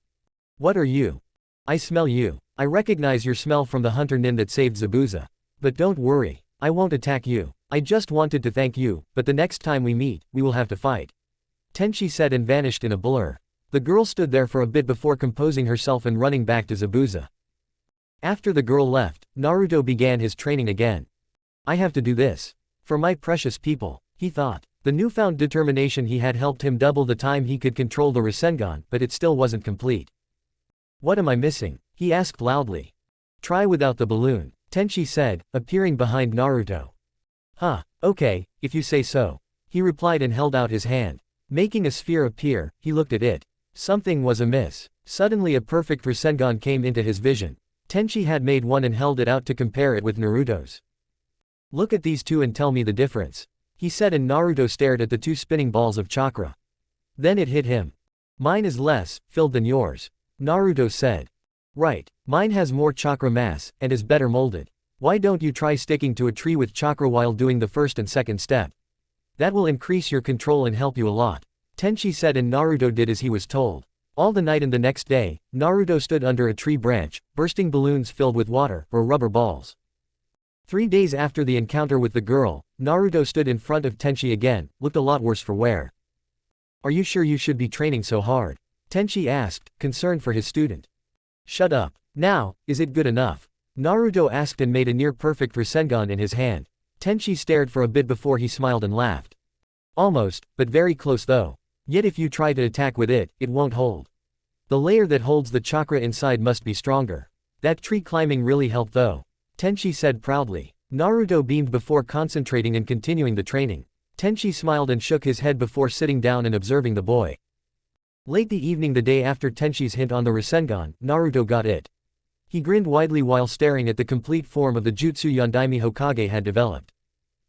What are you? I smell you. I recognize your smell from the Hunter Nin that saved Zabuza. But don't worry, I won't attack you. I just wanted to thank you, but the next time we meet, we will have to fight. Tenchi said and vanished in a blur. The girl stood there for a bit before composing herself and running back to Zabuza. After the girl left, Naruto began his training again. I have to do this. For my precious people, he thought. The newfound determination he had helped him double the time he could control the rasengan, but it still wasn't complete. What am I missing? He asked loudly. Try without the balloon, Tenchi said, appearing behind Naruto. Huh, okay, if you say so, he replied and held out his hand. Making a sphere appear, he looked at it. Something was amiss. Suddenly a perfect rasengan came into his vision. Tenchi had made one and held it out to compare it with Naruto's. Look at these two and tell me the difference, he said, and Naruto stared at the two spinning balls of chakra. Then it hit him. Mine is less filled than yours, Naruto said. Right, mine has more chakra mass, and is better molded. Why don't you try sticking to a tree with chakra while doing the first and second step? That will increase your control and help you a lot, Tenchi said, and Naruto did as he was told. All the night and the next day, Naruto stood under a tree branch, bursting balloons filled with water, or rubber balls. 3 days after the encounter with the girl, Naruto stood in front of Tenchi again, looked a lot worse for wear. Are you sure you should be training so hard? Tenchi asked, concerned for his student. Shut up. Now, is it good enough? Naruto asked and made a near-perfect rasengan in his hand. Tenchi stared for a bit before he smiled and laughed. Almost, but very close though. Yet if you try to attack with it, it won't hold. The layer that holds the chakra inside must be stronger. That tree climbing really helped though, Tenchi said proudly. Naruto beamed before concentrating and continuing the training. Tenchi smiled and shook his head before sitting down and observing the boy. Late the evening the day after Tenchi's hint on the rasengan, Naruto got it. He grinned widely while staring at the complete form of the jutsu Yondaime Hokage had developed.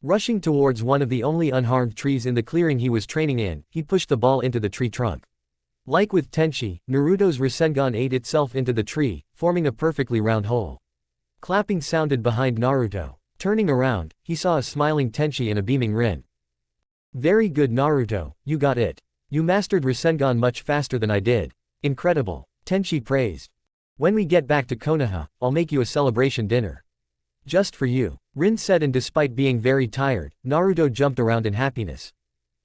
Rushing towards one of the only unharmed trees in the clearing he was training in, he pushed the ball into the tree trunk. Like with Tenchi, Naruto's rasengan ate itself into the tree, forming a perfectly round hole. Clapping sounded behind Naruto. Turning around, he saw a smiling Tenchi and a beaming Rin. Very good Naruto, you got it. You mastered rasengan much faster than I did. Incredible, Tenchi praised. When we get back to Konoha, I'll make you a celebration dinner. Just for you, Rin said, and despite being very tired, Naruto jumped around in happiness.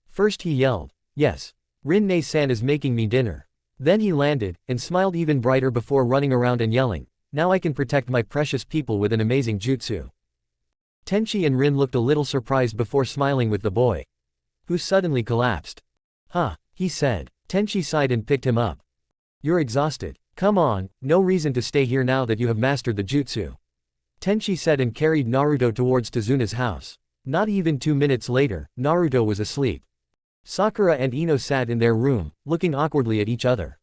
First he yelled, yes, Rin-ne-san is making me dinner. Then he landed, and smiled even brighter before running around and yelling, now I can protect my precious people with an amazing jutsu. Tenchi and Rin looked a little surprised before smiling with the boy, who suddenly collapsed. Huh, he said. Tenchi sighed and picked him up. You're exhausted. Come on, no reason to stay here now that you have mastered the jutsu, Tenchi said and carried Naruto towards Tazuna's house. Not even 2 minutes later, Naruto was asleep. Sakura and Ino sat in their room, looking awkwardly at each other.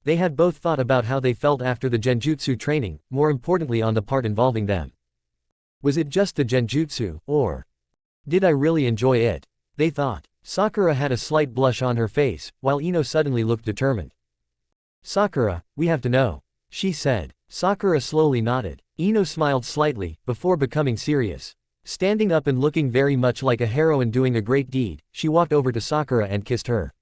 They had both thought about how they felt after the genjutsu training, more importantly on the part involving them. Was it just the genjutsu, or did I really enjoy it? They thought. Sakura had a slight blush on her face, while Ino suddenly looked determined. Sakura, we have to know, she said. Sakura slowly nodded. Ino smiled slightly, before becoming serious. Standing up and looking very much like a heroine doing a great deed, she walked over to Sakura and kissed her.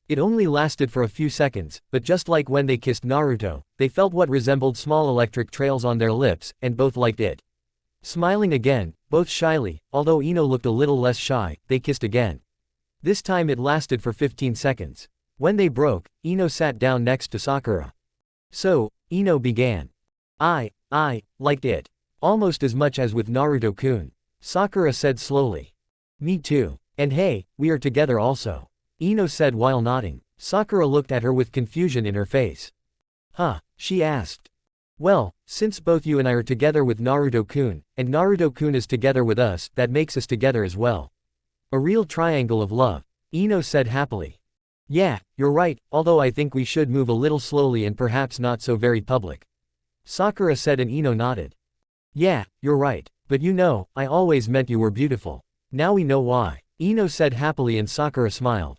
It only lasted for a few seconds, but just like when they kissed Naruto, they felt what resembled small electric trails on their lips, and both liked it. Smiling again, both shyly, although Ino looked a little less shy, they kissed again. This time it lasted for 15 seconds. When they broke, Ino sat down next to Sakura. So, Ino began. I liked it. Almost as much as with Naruto-kun, Sakura said slowly. Me too. And hey, we are together also, Ino said while nodding. Sakura looked at her with confusion in her face. Huh, she asked. Well, since both you and I are together with Naruto-kun, and Naruto-kun is together with us, that makes us together as well. A real triangle of love, Ino said happily. Yeah, you're right, although I think we should move a little slowly and perhaps not so very public, Sakura said, and Ino nodded. Yeah, you're right, but you know, I always meant you were beautiful. Now we know why, Ino said happily, and Sakura smiled.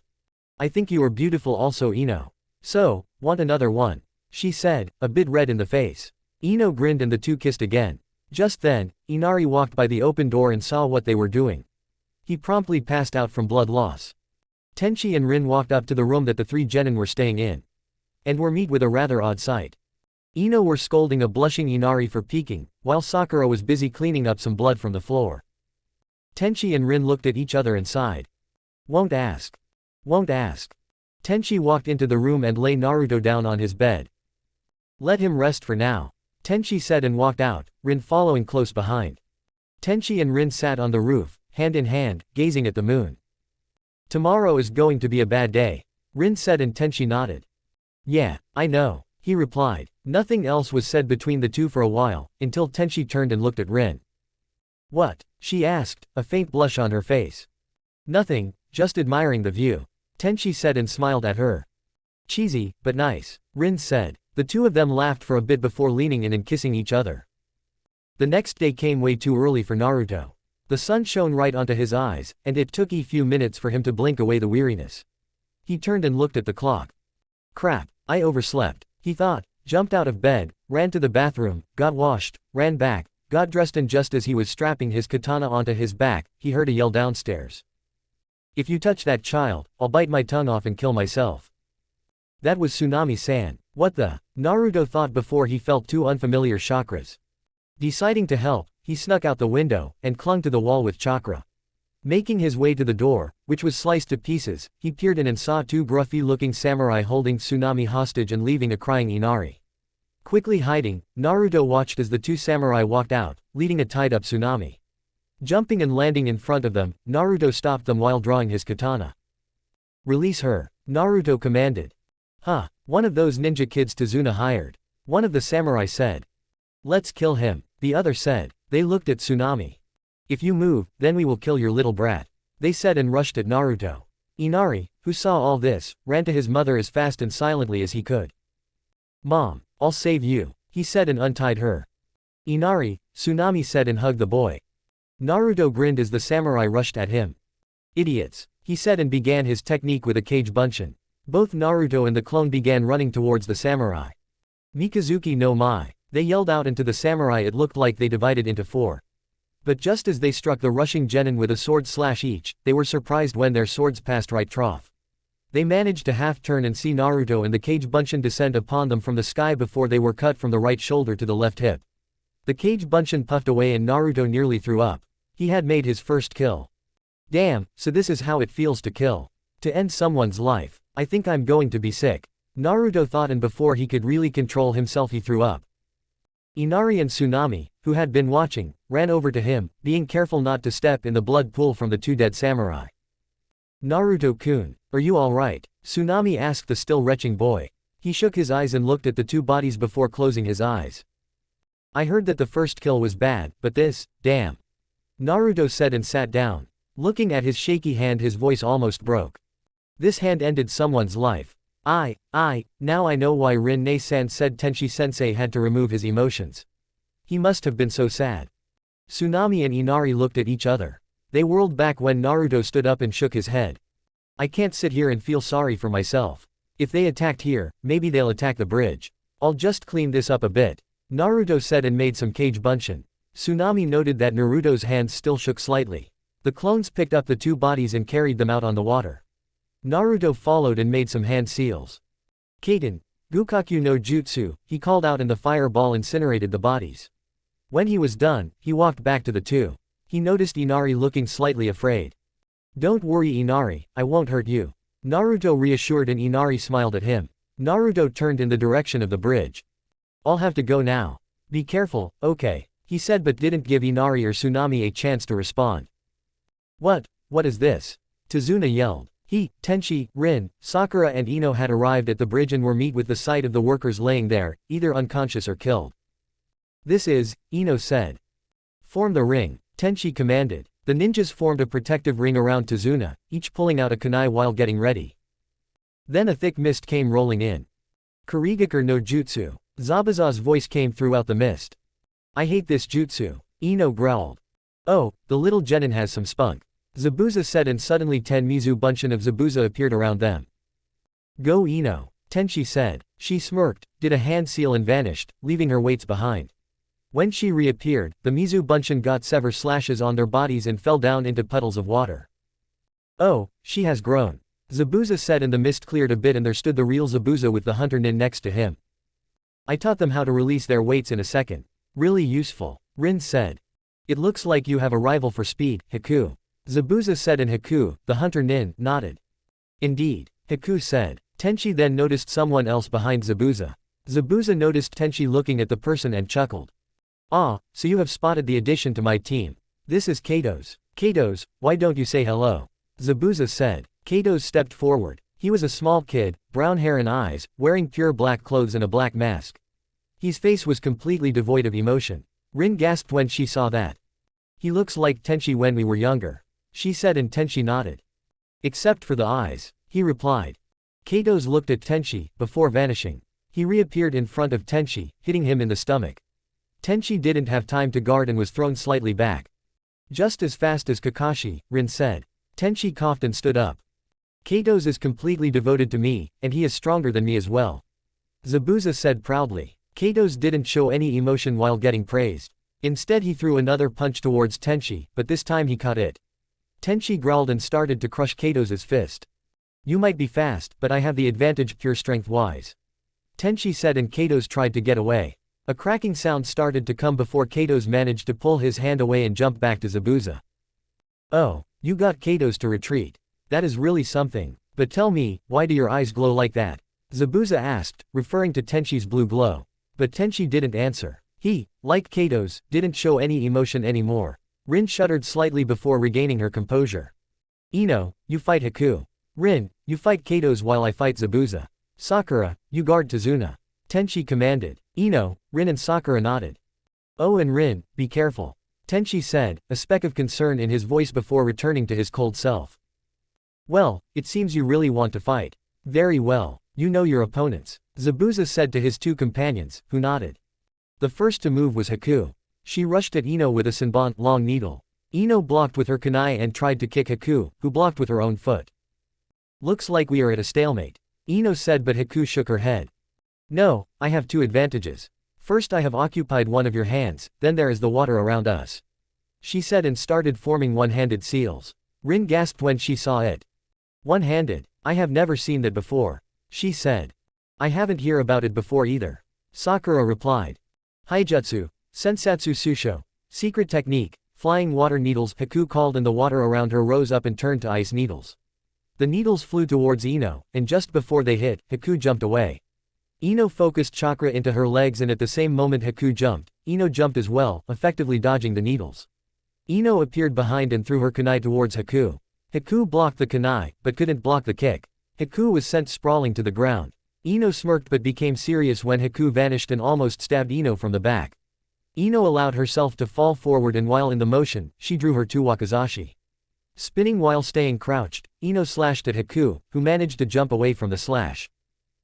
I think you are beautiful also, Ino. So, want another one? She said, a bit red in the face. Ino grinned and the two kissed again. Just then, Inari walked by the open door and saw what they were doing. He promptly passed out from blood loss. Tenchi and Rin walked up to the room that the three genin were staying in, and were met with a rather odd sight. Ino were scolding a blushing Inari for peeking, while Sakura was busy cleaning up some blood from the floor. Tenchi and Rin looked at each other and sighed. Won't ask. Won't ask. Tenchi walked into the room and lay Naruto down on his bed. Let him rest for now, Tenchi said and walked out, Rin following close behind. Tenchi and Rin sat on the roof, hand in hand, gazing at the moon. Tomorrow is going to be a bad day, Rin said, and Tenchi nodded. Yeah, I know, he replied. Nothing else was said between the two for a while, until Tenchi turned and looked at Rin. What? She asked, a faint blush on her face. Nothing, just admiring the view. Tenchi said and smiled at her. Cheesy, but nice, Rin said. The two of them laughed for a bit before leaning in and kissing each other. The next day came way too early for Naruto. The sun shone right onto his eyes, and it took a few minutes for him to blink away the weariness. He turned and looked at the clock. Crap, I overslept, he thought, jumped out of bed, ran to the bathroom, got washed, ran back, got dressed, and just as he was strapping his katana onto his back, he heard a yell downstairs. If you touch that child, I'll bite my tongue off and kill myself. That was Tsunami-san. What the? Naruto thought before he felt two unfamiliar chakras. Deciding to help, he snuck out the window, and clung to the wall with chakra. Making his way to the door, which was sliced to pieces, he peered in and saw two gruffy-looking samurai holding Tsunami hostage and leaving a crying Inari. Quickly hiding, Naruto watched as the two samurai walked out, leading a tied-up Tsunami. Jumping and landing in front of them, Naruto stopped them while drawing his katana. Release her, Naruto commanded. Huh, one of those ninja kids Tazuna hired. One of the samurai said. Let's kill him, the other said. They looked at Tsunami. If you move, then we will kill your little brat, they said and rushed at Naruto. Inari, who saw all this, ran to his mother as fast and silently as he could. Mom, I'll save you, he said and untied her. Inari, Tsunami said and hugged the boy. Naruto grinned as the samurai rushed at him. Idiots, he said and began his technique with a cage bunshin. Both Naruto and the clone began running towards the samurai. Mikazuki no Mai, they yelled out, and to the samurai it looked like they divided into four. But just as they struck the rushing genin with a sword slash each, they were surprised when their swords passed right trough. They managed to half-turn and see Naruto and the cage bunshin descend upon them from the sky before they were cut from the right shoulder to the left hip. The cage bunshin puffed away and Naruto nearly threw up. He had made his first kill. Damn, so this is how it feels to kill. To end someone's life. I think I'm going to be sick, Naruto thought, and before he could really control himself he threw up. Inari and Tsunami, who had been watching, ran over to him, being careful not to step in the blood pool from the two dead samurai. Naruto-kun, are you alright? Tsunami asked the still retching boy. He shook his eyes and looked at the two bodies before closing his eyes. I heard that the first kill was bad, but this, damn. Naruto said and sat down. Looking at his shaky hand, his voice almost broke. This hand ended someone's life. Now I know why Rin-ne-san said Tenchi-sensei had to remove his emotions. He must have been so sad. Tsunami and Inari looked at each other. They whirled back when Naruto stood up and shook his head. I can't sit here and feel sorry for myself. If they attacked here, maybe they'll attack the bridge. I'll just clean this up a bit, Naruto said and made some cage bunshin. Tsunami noted that Naruto's hands still shook slightly. The clones picked up the two bodies and carried them out on the water. Naruto followed and made some hand seals. Kaiten, Gukaku no Jutsu, he called out, and the fireball incinerated the bodies. When he was done, he walked back to the two. He noticed Inari looking slightly afraid. Don't worry Inari, I won't hurt you, Naruto reassured, and Inari smiled at him. Naruto turned in the direction of the bridge. I'll have to go now. Be careful, okay, he said, but didn't give Inari or Tsunami a chance to respond. What is this? Tazuna yelled. He, Tenchi, Rin, Sakura and Ino had arrived at the bridge and were met with the sight of the workers laying there, either unconscious or killed. This is, Ino said. Form the ring, Tenchi commanded. The ninjas formed a protective ring around Tazuna, each pulling out a kunai while getting ready. Then a thick mist came rolling in. Kurigakur no Jutsu. Zabuza's voice came throughout the mist. I hate this jutsu, Ino growled. Oh, the little genin has some spunk, Zabuza said, and suddenly 10 Mizu bunshin of Zabuza appeared around them. Go Ino, Tenchi said. She smirked, did a hand seal and vanished, leaving her weights behind. When she reappeared, the Mizu bunshin got severe slashes on their bodies and fell down into puddles of water. Oh, she has grown, Zabuza said, and the mist cleared a bit and there stood the real Zabuza with the hunter nin next to him. I taught them how to release their weights in a second. Really useful, Rin said. It looks like you have a rival for speed, Haku, Zabuza said, and Haku, the hunter nin, nodded. Indeed, Haku said. Tenchi then noticed someone else behind Zabuza. Zabuza noticed Tenchi looking at the person and chuckled. Ah, so you have spotted the addition to my team. This is Kato's. Kato's, why don't you say hello? Zabuza said. Kato's stepped forward. He was a small kid, brown hair and eyes, wearing pure black clothes and a black mask. His face was completely devoid of emotion. Rin gasped when she saw that. He looks like Tenchi when we were younger, she said, and Tenchi nodded. Except for the eyes, he replied. Kato's looked at Tenchi, before vanishing. He reappeared in front of Tenchi, hitting him in the stomach. Tenchi didn't have time to guard and was thrown slightly back. Just as fast as Kakashi, Rin said. Tenchi coughed and stood up. Kato's is completely devoted to me, and he is stronger than me as well. Zabuza said proudly. Kato's didn't show any emotion while getting praised. Instead he threw another punch towards Tenchi, but this time he caught it. Tenchi growled and started to crush Kato's fist. You might be fast, but I have the advantage pure strength-wise, Tenchi said, and Kato's tried to get away. A cracking sound started to come before Kato's managed to pull his hand away and jump back to Zabuza. Oh, you got Kato's to retreat. That is really something. But tell me, why do your eyes glow like that? Zabuza asked, referring to Tenchi's blue glow. But Tenchi didn't answer. He, like Kato's, didn't show any emotion anymore. Rin shuddered slightly before regaining her composure. Ino, you fight Haku. Rin, you fight Kato's while I fight Zabuza. Sakura, you guard Tazuna. Tenchi commanded. Ino, Rin and Sakura nodded. Oh, and Rin, be careful, Tenchi said, a speck of concern in his voice before returning to his cold self. Well, it seems you really want to fight. Very well, you know your opponents, Zabuza said to his two companions, who nodded. The first to move was Haku. She rushed at Ino with a Senbon long needle. Ino blocked with her kunai and tried to kick Haku, who blocked with her own foot. Looks like we are at a stalemate, Ino said, but Haku shook her head. No, I have two advantages. First, I have occupied one of your hands, then there is the water around us, she said, and started forming one-handed seals. Rin gasped when she saw it. One-handed? I have never seen that before, she said. I haven't heard about it before either, Sakura replied. Haijutsu, Sensatsu Susho, secret technique, flying water needles, Haku called, and the water around her rose up and turned to ice needles. The needles flew towards Ino, and just before they hit, Haku jumped away. Ino focused chakra into her legs, and at the same moment Haku jumped, Ino jumped as well, effectively dodging the needles. Ino appeared behind and threw her kunai towards Haku. Haku blocked the kunai, but couldn't block the kick. Haku was sent sprawling to the ground. Ino smirked but became serious when Haku vanished and almost stabbed Ino from the back. Ino allowed herself to fall forward, and while in the motion, she drew her two wakizashi. Spinning while staying crouched, Ino slashed at Haku, who managed to jump away from the slash.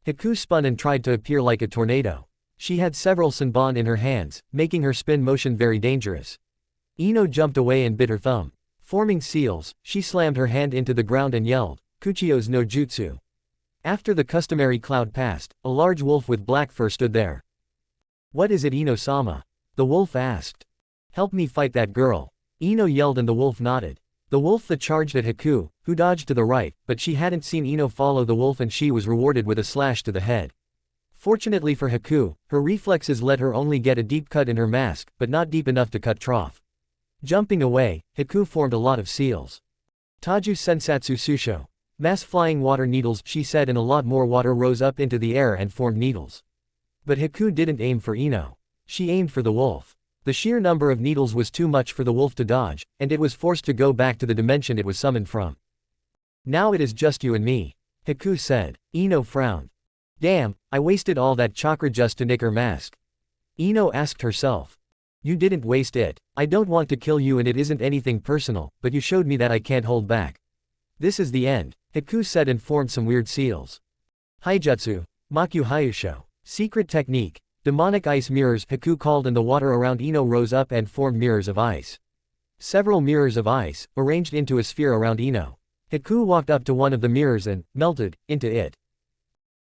Haku spun and tried to appear like a tornado. She had several Senbon in her hands, making her spin motion very dangerous. Ino jumped away and bit her thumb. Forming seals, she slammed her hand into the ground and yelled, Kuchio's no jutsu. After the customary cloud passed, a large wolf with black fur stood there. What is it, Ino-sama? The wolf asked. Help me fight that girl, Ino yelled, and the wolf nodded. The wolf charged at Haku, who dodged to the right, but she hadn't seen Ino follow the wolf, and she was rewarded with a slash to the head. Fortunately for Haku, her reflexes let her only get a deep cut in her mask, but not deep enough to cut trough. Jumping away, Haku formed a lot of seals. Taju Sensatsu Susho. Mass flying water needles, she said, and a lot more water rose up into the air and formed needles. But Haku didn't aim for Ino. She aimed for the wolf. The sheer number of needles was too much for the wolf to dodge, and it was forced to go back to the dimension it was summoned from. Now it is just you and me, Haku said. Ino frowned. Damn, I wasted all that chakra just to nick her mask, Ino asked herself. You didn't waste it. I don't want to kill you, and it isn't anything personal, but you showed me that I can't hold back. This is the end, Haku said, and formed some weird seals. Haijutsu, Makyu Hayusho, secret technique, demonic ice mirrors, Haku called, and the water around Ino rose up and formed mirrors of ice. Several mirrors of ice, arranged into a sphere around Ino. Haku walked up to one of the mirrors and melted into it.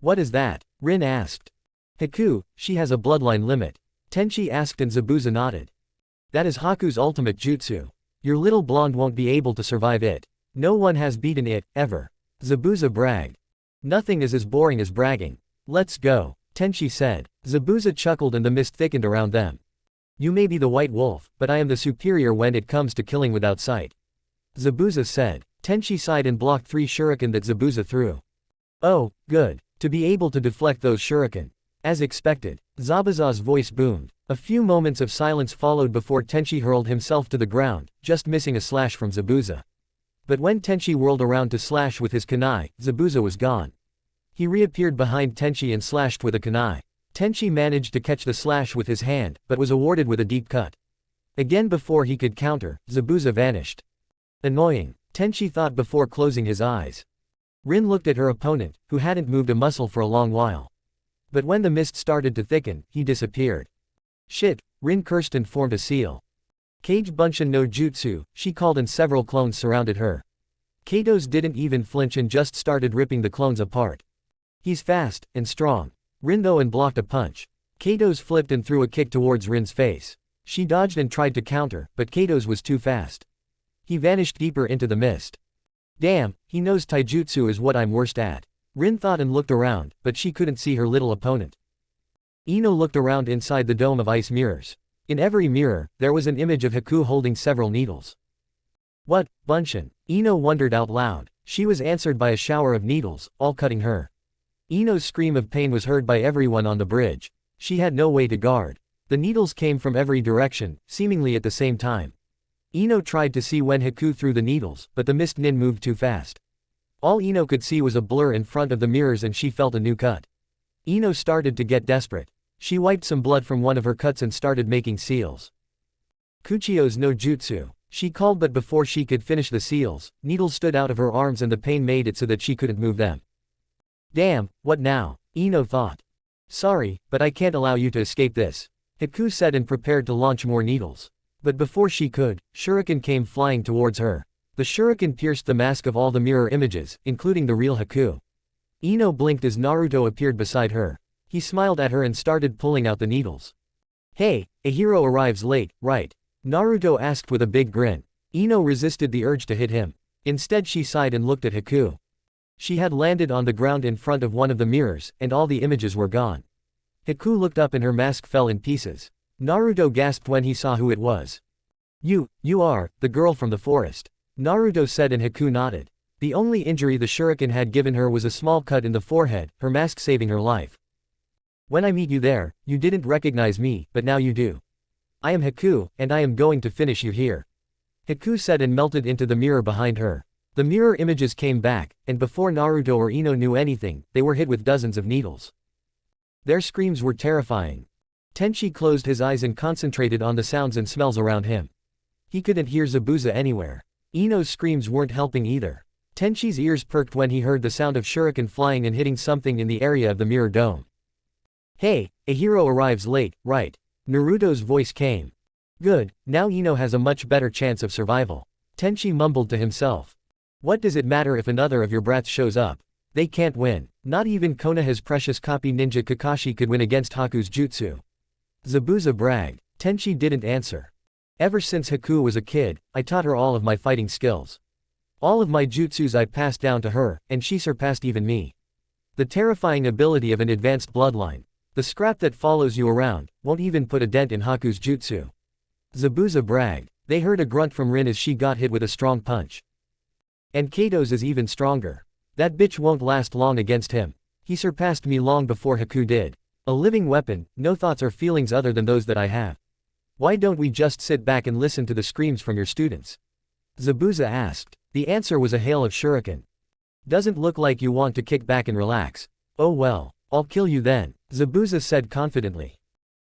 What is that? Rin asked. Haku, she has a bloodline limit, Tenchi asked, and Zabuza nodded. That is Haku's ultimate jutsu. Your little blonde won't be able to survive it. No one has beaten it, ever, Zabuza bragged. Nothing is as boring as bragging. Let's go, Tenchi said. Zabuza chuckled, and the mist thickened around them. You may be the white wolf, but I am the superior when it comes to killing without sight, Zabuza said. Tenchi sighed and blocked 3 shuriken that Zabuza threw. Oh, good. To be able to deflect those shuriken. As expected, Zabuza's voice boomed. A few moments of silence followed before Tenchi hurled himself to the ground, just missing a slash from Zabuza. But when Tenchi whirled around to slash with his kunai, Zabuza was gone. He reappeared behind Tenchi and slashed with a kunai. Tenchi managed to catch the slash with his hand, but was awarded with a deep cut. Again before he could counter, Zabuza vanished. Annoying, Tenchi thought before closing his eyes. Rin looked at her opponent, who hadn't moved a muscle for a long while. But when the mist started to thicken, he disappeared. Shit, Rin cursed and formed a seal. Kage Bunshin no Jutsu, she called, and several clones surrounded her. Kato's didn't even flinch and just started ripping the clones apart. He's fast and strong. Rin though and blocked a punch. Kato's flipped and threw a kick towards Rin's face. She dodged and tried to counter, but Kato's was too fast. He vanished deeper into the mist. Damn, he knows taijutsu is what I'm worst at. Rin thought and looked around, but she couldn't see her little opponent. Ino looked around inside the dome of ice mirrors. In every mirror, there was an image of Haku holding several needles. What, Bunshin? Ino wondered out loud. She was answered by a shower of needles, all cutting her. Ino's scream of pain was heard by everyone on the bridge. She had no way to guard. The needles came from every direction, seemingly at the same time. Ino tried to see when Haku threw the needles, but the mist nin moved too fast. All Ino could see was a blur in front of the mirrors and she felt a new cut. Ino started to get desperate. She wiped some blood from one of her cuts and started making seals. Kuchio's no jutsu, she called, but before she could finish the seals, needles stood out of her arms and the pain made it so that she couldn't move them. Damn, what now? Ino thought. Sorry, but I can't allow you to escape this. Haku said and prepared to launch more needles. But before she could, shuriken came flying towards her. The shuriken pierced the mask of all the mirror images, including the real Haku. Ino blinked as Naruto appeared beside her. He smiled at her and started pulling out the needles. Hey, a hero arrives late, right? Naruto asked with a big grin. Ino resisted the urge to hit him. Instead she sighed and looked at Haku. She had landed on the ground in front of one of the mirrors, and all the images were gone. Haku looked up and her mask fell in pieces. Naruto gasped when he saw who it was. You are, the girl from the forest. Naruto said and Haku nodded. The only injury the shuriken had given her was a small cut in the forehead, her mask saving her life. When I meet you there, you didn't recognize me, but now you do. I am Haku, and I am going to finish you here. Haku said and melted into the mirror behind her. The mirror images came back, and before Naruto or Ino knew anything, they were hit with dozens of needles. Their screams were terrifying. Tenchi closed his eyes and concentrated on the sounds and smells around him. He couldn't hear Zabuza anywhere. Ino's screams weren't helping either. Tenchi's ears perked when he heard the sound of shuriken flying and hitting something in the area of the mirror dome. Hey, a hero arrives late, right? Naruto's voice came. Good, now Ino has a much better chance of survival. Tenchi mumbled to himself. What does it matter if another of your brats shows up? They can't win. Not even Konoha's precious copy ninja Kakashi could win against Haku's jutsu. Zabuza bragged. Tenchi didn't answer. Ever since Haku was a kid, I taught her all of my fighting skills. All of my jutsus I passed down to her, and she surpassed even me. The terrifying ability of an advanced bloodline. The scrap that follows you around, won't even put a dent in Haku's jutsu. Zabuza bragged. They heard a grunt from Rin as she got hit with a strong punch. And Kato's is even stronger. That bitch won't last long against him. He surpassed me long before Haku did. A living weapon, no thoughts or feelings other than those that I have. Why don't we just sit back and listen to the screams from your students? Zabuza asked. The answer was a hail of shuriken. Doesn't look like you want to kick back and relax. Oh well, I'll kill you then, Zabuza said confidently.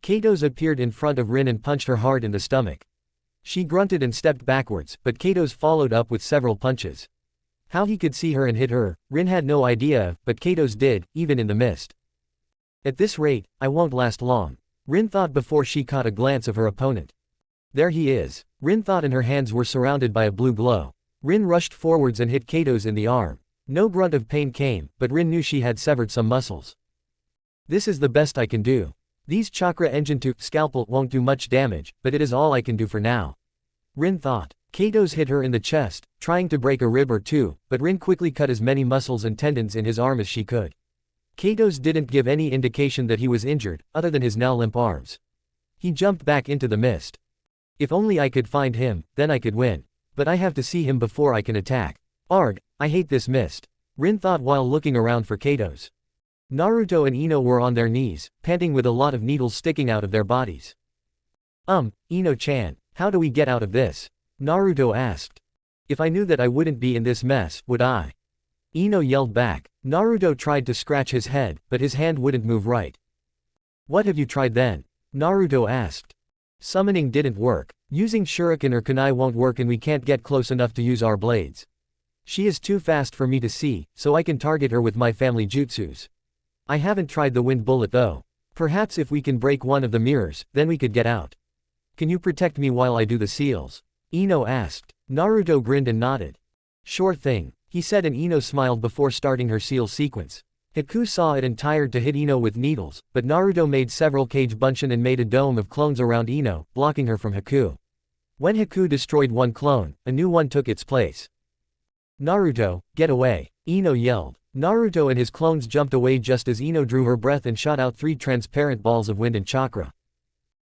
Kato's appeared in front of Rin and punched her hard in the stomach. She grunted and stepped backwards, but Kato's followed up with several punches. How he could see her and hit her, Rin had no idea, but Kato's did, even in the mist. At this rate, I won't last long, Rin thought before she caught a glance of her opponent. There he is, Rin thought, and her hands were surrounded by a blue glow. Rin rushed forwards and hit Kato's in the arm. No grunt of pain came, but Rin knew she had severed some muscles. This is the best I can do. These chakra engine to scalpel won't do much damage, but it is all I can do for now. Rin thought. Kato's hit her in the chest, trying to break a rib or two, but Rin quickly cut as many muscles and tendons in his arm as she could. Kato's didn't give any indication that he was injured, other than his now limp arms. He jumped back into the mist. If only I could find him, then I could win. But I have to see him before I can attack. Arg, I hate this mist, Rin thought while looking around for Kato's. Naruto and Ino were on their knees, panting with a lot of needles sticking out of their bodies. Ino-chan, how do we get out of this? Naruto asked. If I knew that I wouldn't be in this mess, would I? Ino yelled back. Naruto tried to scratch his head, but his hand wouldn't move right. What have you tried then? Naruto asked. Summoning didn't work. Using shuriken or kunai won't work and we can't get close enough to use our blades. She is too fast for me to see, so I can target her with my family jutsus. I haven't tried the wind bullet though. Perhaps if we can break one of the mirrors, then we could get out. Can you protect me while I do the seals? Ino asked. Naruto grinned and nodded. Sure thing, he said, and Ino smiled before starting her seal sequence. Haku saw it and tired to hit Ino with needles, but Naruto made several cage bunshin and made a dome of clones around Ino, blocking her from Haku. When Haku destroyed one clone, a new one took its place. Naruto, get away! Ino yelled. Naruto and his clones jumped away just as Ino drew her breath and shot out 3 transparent balls of wind and chakra.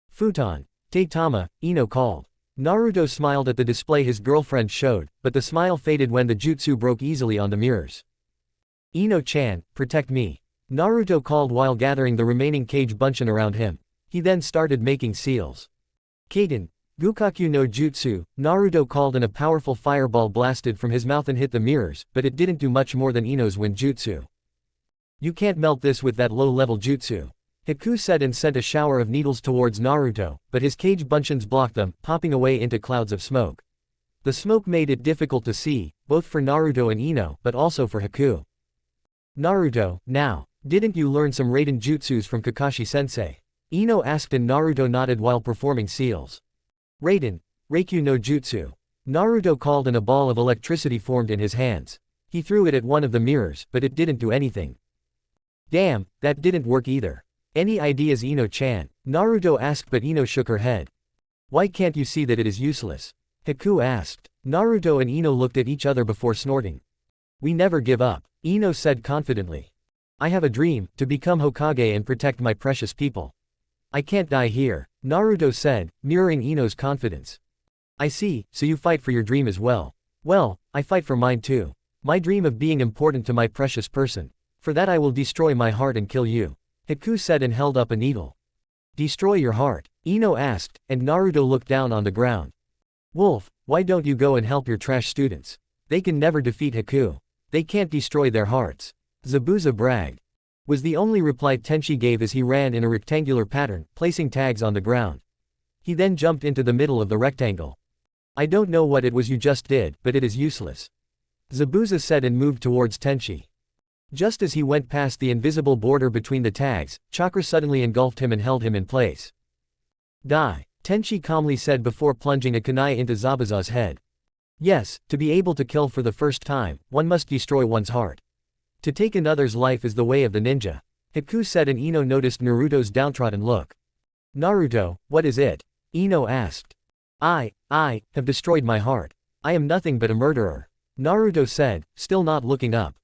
Futon. Taitama, Ino called. Naruto smiled at the display his girlfriend showed, but the smile faded when the jutsu broke easily on the mirrors. Ino-chan, protect me. Naruto called while gathering the remaining cage bunshin around him. He then started making seals. Kaden. Gukaku no Jutsu, Naruto called, and a powerful fireball blasted from his mouth and hit the mirrors, but it didn't do much more than Ino's wind jutsu. You can't melt this with that low-level jutsu. Haku said and sent a shower of needles towards Naruto, but his cage bunshins blocked them, popping away into clouds of smoke. The smoke made it difficult to see, both for Naruto and Ino, but also for Haku. Naruto, now, didn't you learn some Raiden jutsus from Kakashi-sensei? Ino asked and Naruto nodded while performing seals. Raiden, Reikyu no Jutsu. Naruto called and a ball of electricity formed in his hands. He threw it at one of the mirrors, but it didn't do anything. Damn, that didn't work either. Any ideas, Ino-chan? Naruto asked, but Ino shook her head. Why can't you see that it is useless? Haku asked. Naruto and Ino looked at each other before snorting. We never give up, Ino said confidently. I have a dream, to become Hokage and protect my precious people. I can't die here, Naruto said, mirroring Ino's confidence. I see, so you fight for your dream as well. Well, I fight for mine too. My dream of being important to my precious person. For that I will destroy my heart and kill you. Haku said and held up a needle. Destroy your heart? Ino asked, and Naruto looked down on the ground. Wolf, why don't you go and help your trash students? They can never defeat Haku. They can't destroy their hearts. Zabuza bragged. Was the only reply Tenchi gave as he ran in a rectangular pattern, placing tags on the ground. He then jumped into the middle of the rectangle. I don't know what it was you just did, but it is useless. Zabuza said and moved towards Tenchi. Just as he went past the invisible border between the tags, chakra suddenly engulfed him and held him in place. Die, Tenchi calmly said before plunging a kunai into Zabuza's head. Yes, to be able to kill for the first time, one must destroy one's heart. To take another's life is the way of the ninja. Haku said and Ino noticed Naruto's downtrodden look. Naruto, what is it? Ino asked. I have destroyed my heart. I am nothing but a murderer. Naruto said, still not looking up.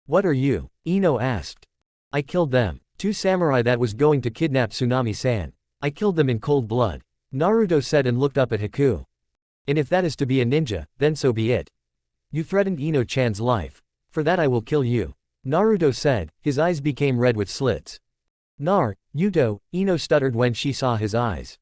What are you? Ino asked. I killed them. 2 samurai that was going to kidnap Tsunami-san. I killed them in cold blood. Naruto said and looked up at Haku. And if that is to be a ninja, then so be it. You threatened Ino-chan's life. For that I will kill you. Naruto said, his eyes became red with slits. Yuto, Ino stuttered when she saw his eyes.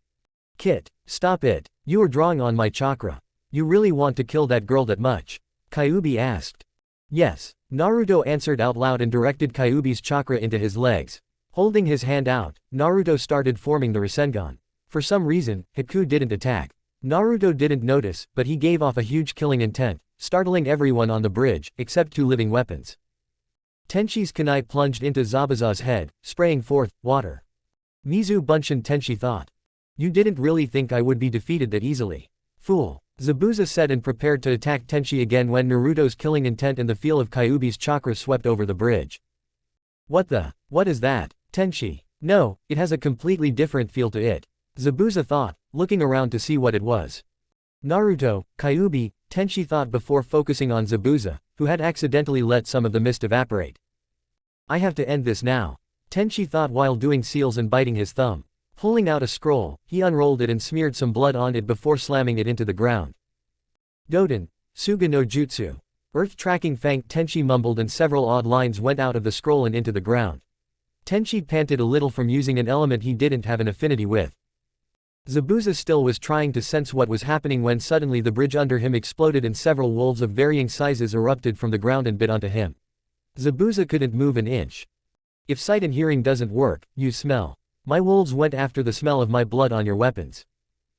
Kit, stop it. You are drawing on my chakra. You really want to kill that girl that much? Kyuubi asked. Yes, Naruto answered out loud and directed Kyuubi's chakra into his legs. Holding his hand out, Naruto started forming the rasengan. For some reason, Haku didn't attack. Naruto didn't notice, but he gave off a huge killing intent, startling everyone on the bridge, except 2 living weapons. Tenchi's kunai plunged into Zabuza's head, spraying forth water. Mizu Bunshin, Tenchi thought. You didn't really think I would be defeated that easily. Fool. Zabuza said and prepared to attack Tenchi again when Naruto's killing intent and the feel of Kyuubi's chakra swept over the bridge. What is that? Tenchi. No, it has a completely different feel to it. Zabuza thought, looking around to see what it was. Naruto, Kyuubi, Tenchi thought before focusing on Zabuza, who had accidentally let some of the mist evaporate. I have to end this now. Tenchi thought while doing seals and biting his thumb. Pulling out a scroll, he unrolled it and smeared some blood on it before slamming it into the ground. Doden, Suga no Jutsu. Earth-tracking Fang, Tenchi mumbled and several odd lines went out of the scroll and into the ground. Tenchi panted a little from using an element he didn't have an affinity with. Zabuza still was trying to sense what was happening when suddenly the bridge under him exploded and several wolves of varying sizes erupted from the ground and bit onto him. Zabuza couldn't move an inch. If sight and hearing doesn't work, use smell. My wolves went after the smell of my blood on your weapons.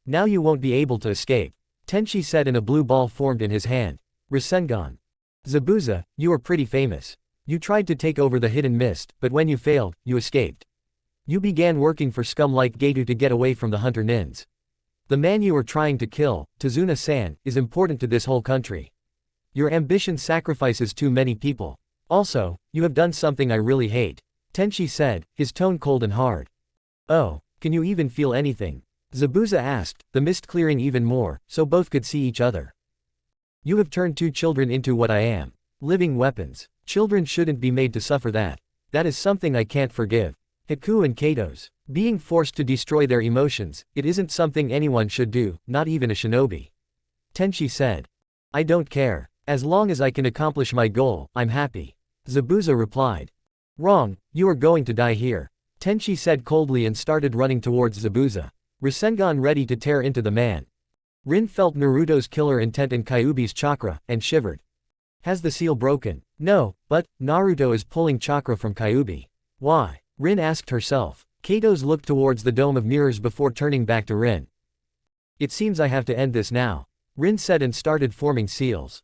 Now you won't be able to escape. Tenchi said, and a blue ball formed in his hand. Rasengan. Zabuza, you are pretty famous. You tried to take over the hidden mist, but when you failed, you escaped. You began working for scum like Geitu to get away from the hunter nins. The man you are trying to kill, Tazuna-san, is important to this whole country. Your ambition sacrifices too many people. Also, you have done something I really hate. Tenchi said, his tone cold and hard. Oh, can you even feel anything? Zabuza asked, the mist clearing even more, so both could see each other. You have turned two children into what I am. Living weapons. Children shouldn't be made to suffer that. That is something I can't forgive. Haku and Kato's. Being forced to destroy their emotions, it isn't something anyone should do, not even a shinobi. Tenchi said. I don't care. As long as I can accomplish my goal, I'm happy. Zabuza replied. Wrong, you are going to die here. Tenchi said coldly and started running towards Zabuza. Rasengan ready to tear into the man. Rin felt Naruto's killer intent in Kyuubi's chakra, and shivered. Has the seal broken? No, but Naruto is pulling chakra from Kyuubi. Why? Rin asked herself. Kato's looked towards the dome of mirrors before turning back to Rin. It seems I have to end this now. Rin said and started forming seals.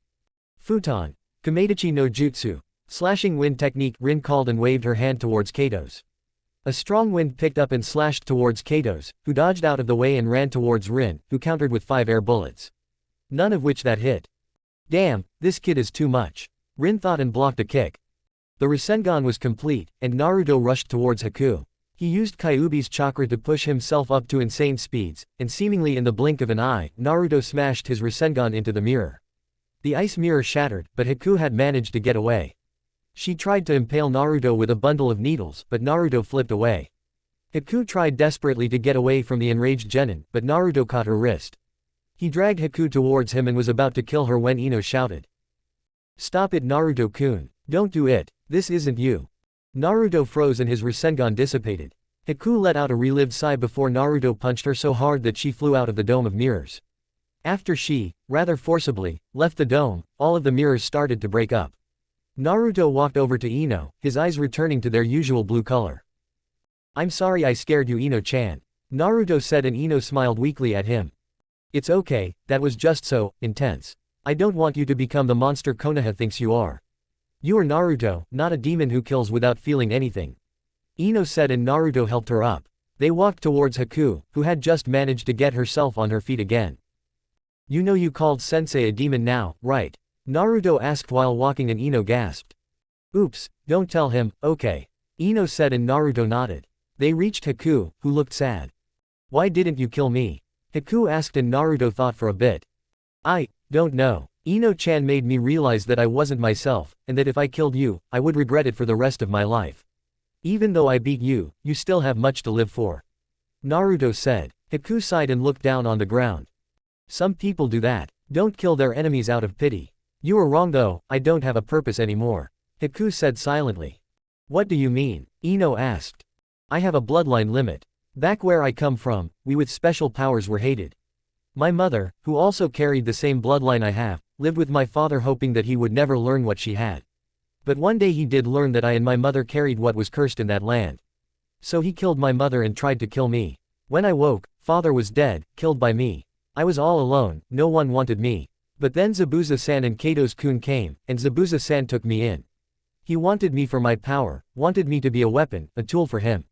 Futon. Kameidachi no Jutsu. Slashing wind technique. Rin called and waved her hand towards Kato's. A strong wind picked up and slashed towards Kato's, who dodged out of the way and ran towards Rin, who countered with 5 air bullets. None of which that hit. Damn, this kid is too much. Rin thought and blocked a kick. The Rasengan was complete, and Naruto rushed towards Haku. He used Kyuubi's chakra to push himself up to insane speeds, and seemingly in the blink of an eye, Naruto smashed his Rasengan into the mirror. The ice mirror shattered, but Haku had managed to get away. She tried to impale Naruto with a bundle of needles, but Naruto flipped away. Haku tried desperately to get away from the enraged genin, but Naruto caught her wrist. He dragged Haku towards him and was about to kill her when Ino shouted. Stop it, Naruto-kun. Don't do it. This isn't you. Naruto froze and his Rasengan dissipated. Haku let out a relieved sigh before Naruto punched her so hard that she flew out of the dome of mirrors. After she, rather forcibly, left the dome, all of the mirrors started to break up. Naruto walked over to Ino, his eyes returning to their usual blue color. I'm sorry I scared you, Ino-chan. Naruto said, and Ino smiled weakly at him. It's okay, that was just so intense. I don't want you to become the monster Konoha thinks you are. You are Naruto, not a demon who kills without feeling anything. Ino said, and Naruto helped her up. They walked towards Haku, who had just managed to get herself on her feet again. You know you called Sensei a demon now, right? Naruto asked while walking, and Ino gasped. Oops, don't tell him, okay. Ino said, and Naruto nodded. They reached Haku, who looked sad. Why didn't you kill me? Haku asked, and Naruto thought for a bit. I don't know. Ino-chan made me realize that I wasn't myself, and that if I killed you, I would regret it for the rest of my life. Even though I beat you, you still have much to live for. Naruto said. Haku sighed and looked down on the ground. Some people do that. Don't kill their enemies out of pity. You are wrong though, I don't have a purpose anymore. Haku said silently. What do you mean? Ino asked. I have a bloodline limit. Back where I come from, we with special powers were hated. My mother, who also carried the same bloodline I have, lived with my father hoping that he would never learn what she had. But one day he did learn that I and my mother carried what was cursed in that land. So he killed my mother and tried to kill me. When I woke, father was dead, killed by me. I was all alone, no one wanted me. But then Zabuza-san and Kato's-kun came, and Zabuza-san took me in. He wanted me for my power, wanted me to be a weapon, a tool for him.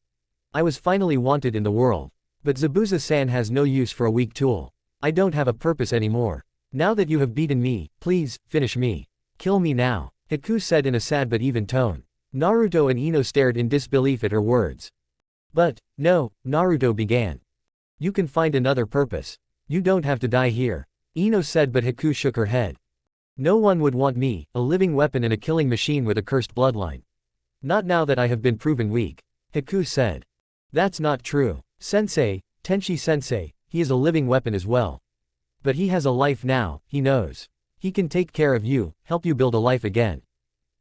I was finally wanted in the world. But Zabuza-san has no use for a weak tool. I don't have a purpose anymore. Now that you have beaten me, please, finish me. Kill me now, Haku said in a sad but even tone. Naruto and Ino stared in disbelief at her words. But, no, Naruto began. You can find another purpose. You don't have to die here. Ino said, but Haku shook her head. No one would want me, a living weapon and a killing machine with a cursed bloodline. Not now that I have been proven weak. Haku said. That's not true. Sensei, Tenchi-sensei, he is a living weapon as well. But he has a life now, he knows. He can take care of you, help you build a life again.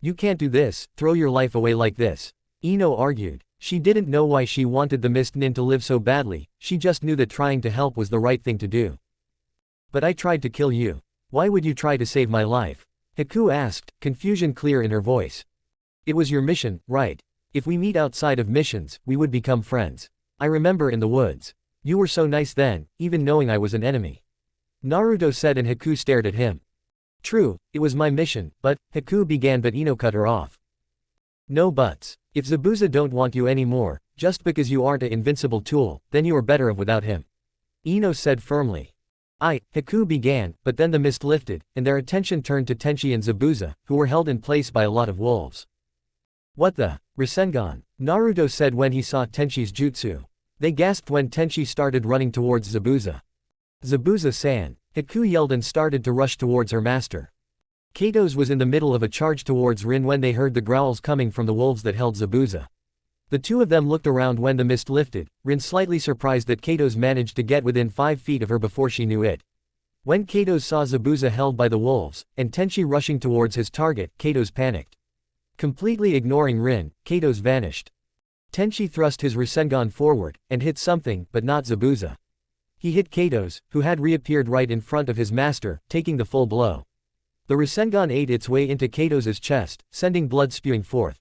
You can't do this, throw your life away like this. Ino argued. She didn't know why she wanted the Mist Nin to live so badly, she just knew that trying to help was the right thing to do. But I tried to kill you. Why would you try to save my life? Haku asked, confusion clear in her voice. It was your mission, right? If we meet outside of missions, we would become friends. I remember in the woods. You were so nice then, even knowing I was an enemy. Naruto said and Haku stared at him. True, it was my mission, but, Haku began but Ino cut her off. No buts. If Zabuza don't want you anymore, just because you aren't an invincible tool, then you are better off without him. Ino said firmly. Haku began, but then the mist lifted, and their attention turned to Tenchi and Zabuza, who were held in place by a lot of wolves. What the? Rasengan, Naruto said when he saw Tenchi's jutsu. They gasped when Tenchi started running towards Zabuza. Zabuza-san, Haku yelled and started to rush towards her master. Kato's was in the middle of a charge towards Rin when they heard the growls coming from the wolves that held Zabuza. The two of them looked around when the mist lifted, Rin slightly surprised that Kato's managed to get within 5 feet of her before she knew it. When Kato's saw Zabuza held by the wolves, and Tenchi rushing towards his target, Kato's panicked. Completely ignoring Rin, Kato's vanished. Tenchi thrust his Rasengan forward, and hit something, but not Zabuza. He hit Kato's, who had reappeared right in front of his master, taking the full blow. The Rasengan ate its way into Kato's chest, sending blood spewing forth.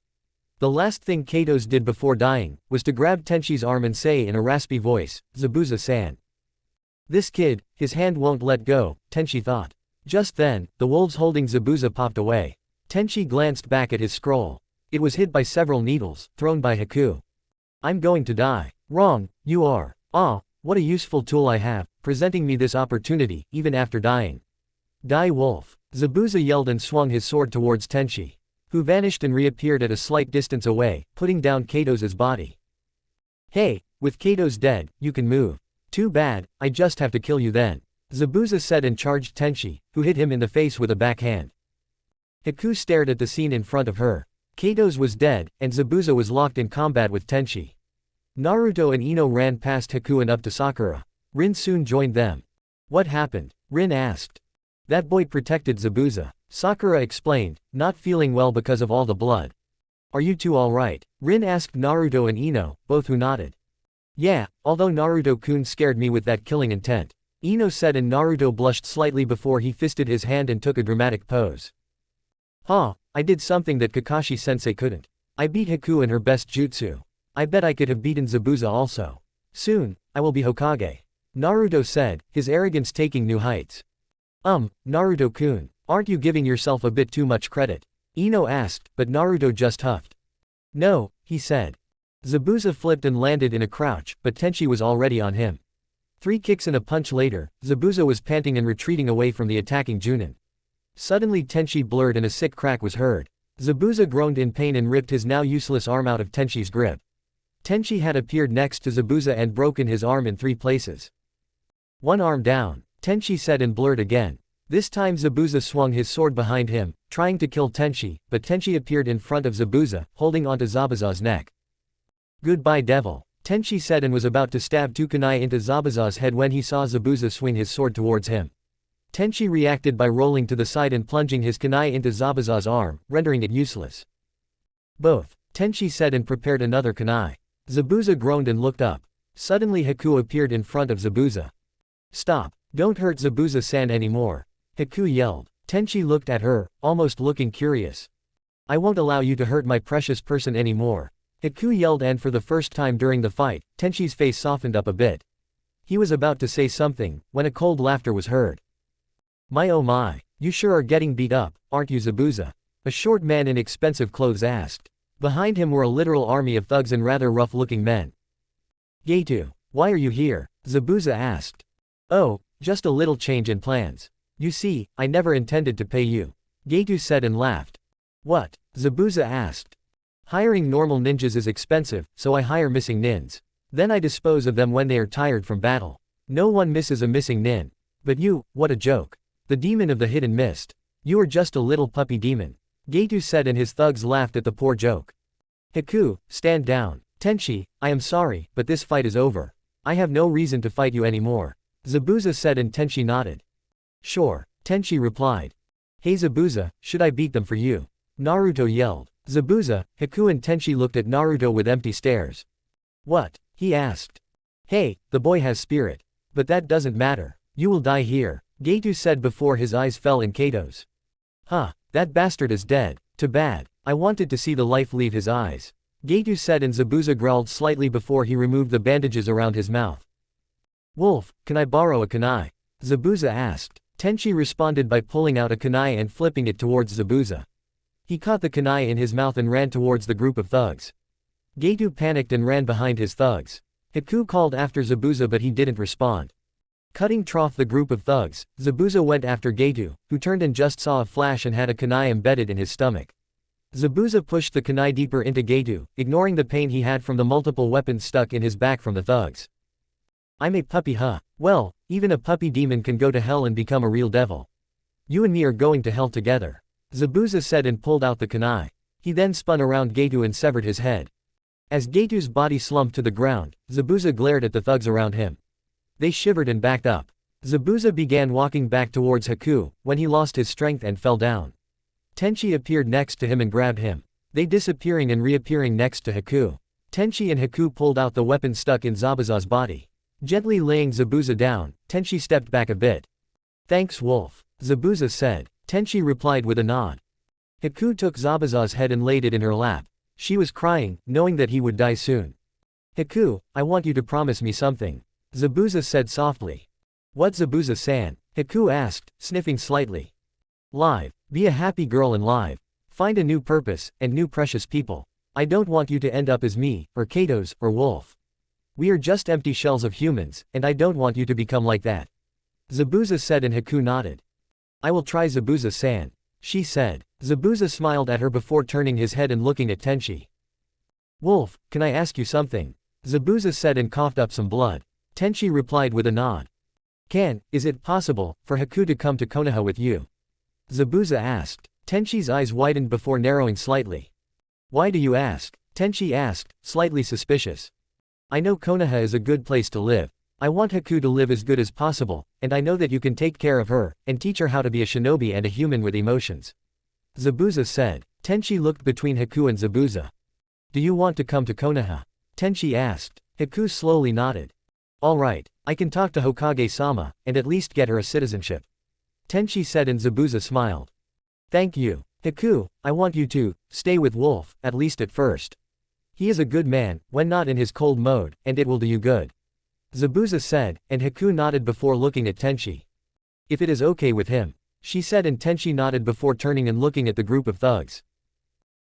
The last thing Kato's did before dying, was to grab Tenchi's arm and say in a raspy voice, Zabuza-san. This kid, his hand won't let go, Tenchi thought. Just then, the wolves holding Zabuza popped away. Tenchi glanced back at his scroll. It was hit by several needles, thrown by Haku. I'm going to die. Wrong, you are. Ah, what a useful tool I have, presenting me this opportunity, even after dying. Die wolf. Zabuza yelled and swung his sword towards Tenchi, who vanished and reappeared at a slight distance away, putting down Kato's body. Hey, with Kato's dead, you can move. Too bad, I just have to kill you then. Zabuza said and charged Tenchi, who hit him in the face with a backhand. Haku stared at the scene in front of her. Kato's was dead, and Zabuza was locked in combat with Tenchi. Naruto and Ino ran past Haku and up to Sakura. Rin soon joined them. What happened? Rin asked. That boy protected Zabuza. Sakura explained, not feeling well because of all the blood. Are you two alright? Rin asked Naruto and Ino, both who nodded. Yeah, although Naruto-kun scared me with that killing intent. Ino said and Naruto blushed slightly before he fisted his hand and took a dramatic pose. Huh, I did something that Kakashi-sensei couldn't. I beat Haku in her best jutsu. I bet I could have beaten Zabuza also. Soon, I will be Hokage. Naruto said, his arrogance taking new heights. Naruto-kun, aren't you giving yourself a bit too much credit? Ino asked, but Naruto just huffed. No, he said. Zabuza flipped and landed in a crouch, but Tenchi was already on him. 3 kicks and a punch later, Zabuza was panting and retreating away from the attacking Junin. Suddenly Tenchi blurred and a sick crack was heard. Zabuza groaned in pain and ripped his now useless arm out of Tenchi's grip. Tenchi had appeared next to Zabuza and broken his arm in 3 places. One arm down, Tenchi said and blurred again. This time Zabuza swung his sword behind him, trying to kill Tenchi, but Tenchi appeared in front of Zabuza, holding onto Zabuza's neck. Goodbye devil, Tenchi said and was about to stab 2 kunai into Zabuza's head when he saw Zabuza swing his sword towards him. Tenchi reacted by rolling to the side and plunging his kunai into Zabuza's arm, rendering it useless. Both, Tenchi said and prepared another kunai. Zabuza groaned and looked up. Suddenly Haku appeared in front of Zabuza. Stop, don't hurt Zabuza-san anymore. Haku yelled. Tenchi looked at her, almost looking curious. I won't allow you to hurt my precious person anymore. Haku yelled and for the first time during the fight, Tenchi's face softened up a bit. He was about to say something, when a cold laughter was heard. My oh my, you sure are getting beat up, aren't you Zabuza? A short man in expensive clothes asked. Behind him were a literal army of thugs and rather rough-looking men. Gato, why are you here? Zabuza asked. Oh, just a little change in plans. You see, I never intended to pay you. Gato said and laughed. What? Zabuza asked. Hiring normal ninjas is expensive, so I hire missing nins. Then I dispose of them when they are tired from battle. No one misses a missing nin. But you, what a joke. The demon of the hidden mist. You are just a little puppy demon. Gato said and his thugs laughed at the poor joke. Haku, stand down. Tenchi, I am sorry, but this fight is over. I have no reason to fight you anymore. Zabuza said and Tenchi nodded. Sure, Tenchi replied. Hey Zabuza, should I beat them for you? Naruto yelled. Zabuza, Haku and Tenchi looked at Naruto with empty stares. What? He asked. Hey, the boy has spirit. But that doesn't matter. You will die here, Gato said before his eyes fell in Kato's. Huh, that bastard is dead. Too bad. I wanted to see the life leave his eyes, Gato said, and Zabuza growled slightly before he removed the bandages around his mouth. Wolf, can I borrow a kunai? Zabuza asked. Tenchi responded by pulling out a kunai and flipping it towards Zabuza. He caught the kunai in his mouth and ran towards the group of thugs. Gato panicked and ran behind his thugs. Haku called after Zabuza but he didn't respond. Cutting off the group of thugs, Zabuza went after Gato, who turned and just saw a flash and had a kunai embedded in his stomach. Zabuza pushed the kunai deeper into Gato, ignoring the pain he had from the multiple weapons stuck in his back from the thugs. I'm a puppy, huh? Well, even a puppy demon can go to hell and become a real devil. You and me are going to hell together, Zabuza said and pulled out the kunai. He then spun around Gato and severed his head. As Gato's body slumped to the ground, Zabuza glared at the thugs around him. They shivered and backed up. Zabuza began walking back towards Haku, when he lost his strength and fell down. Tenchi appeared next to him and grabbed him. They disappearing and reappearing next to Haku. Tenchi and Haku pulled out the weapon stuck in Zabuza's body. Gently laying Zabuza down, Tenchi stepped back a bit. Thanks, Wolf, Zabuza said. Tenchi replied with a nod. Haku took Zabuza's head and laid it in her lap. She was crying, knowing that he would die soon. Haku, I want you to promise me something, Zabuza said softly. What, Zabuza-san? Haku asked, sniffing slightly. Live. Be a happy girl and live. Find a new purpose, and new precious people. I don't want you to end up as me, or Kato's, or Wolf. We are just empty shells of humans, and I don't want you to become like that, Zabuza said, and Haku nodded. I will try, Zabuza-san, she said. Zabuza smiled at her before turning his head and looking at Tenchi. Wolf, can I ask you something? Zabuza said and coughed up some blood. Tenchi replied with a nod. Is it possible for Haku to come to Konoha with you? Zabuza asked. Tenchi's eyes widened before narrowing slightly. Why do you ask? Tenchi asked, slightly suspicious. I know Konoha is a good place to live. I want Haku to live as good as possible, and I know that you can take care of her, and teach her how to be a shinobi and a human with emotions, Zabuza said. Tenchi looked between Haku and Zabuza. Do you want to come to Konoha? Tenchi asked. Haku slowly nodded. Alright, I can talk to Hokage-sama, and at least get her a citizenship, Tenchi said, and Zabuza smiled. Thank you. Haku, I want you to stay with Wolf, at least at first. He is a good man, when not in his cold mode, and it will do you good, Zabuza said, and Haku nodded before looking at Tenchi. If it is okay with him, she said, and Tenchi nodded before turning and looking at the group of thugs.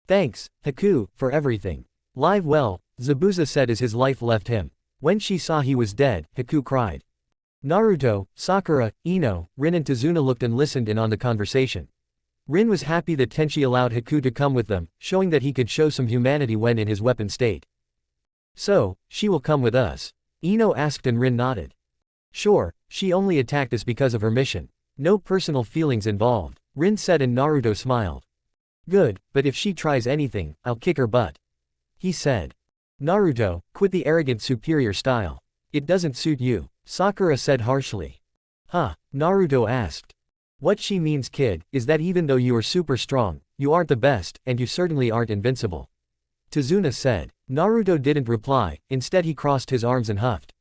Thanks, Haku, for everything. Live well, Zabuza said as his life left him. When she saw he was dead, Haku cried. Naruto, Sakura, Ino, Rin and Tazuna looked and listened in on the conversation. Rin was happy that Tenchi allowed Haku to come with them, showing that he could show some humanity when in his weapon state. So, she will come with us? Ino asked, and Rin nodded. Sure, she only attacked us because of her mission. No personal feelings involved, Rin said, and Naruto smiled. Good, but if she tries anything, I'll kick her butt, he said. Naruto, quit the arrogant superior style. It doesn't suit you, Sakura said harshly. Huh? Naruto asked. What she means, kid, is that even though you are super strong, you aren't the best, and you certainly aren't invincible, Tazuna said. Naruto didn't reply, instead he crossed his arms and huffed.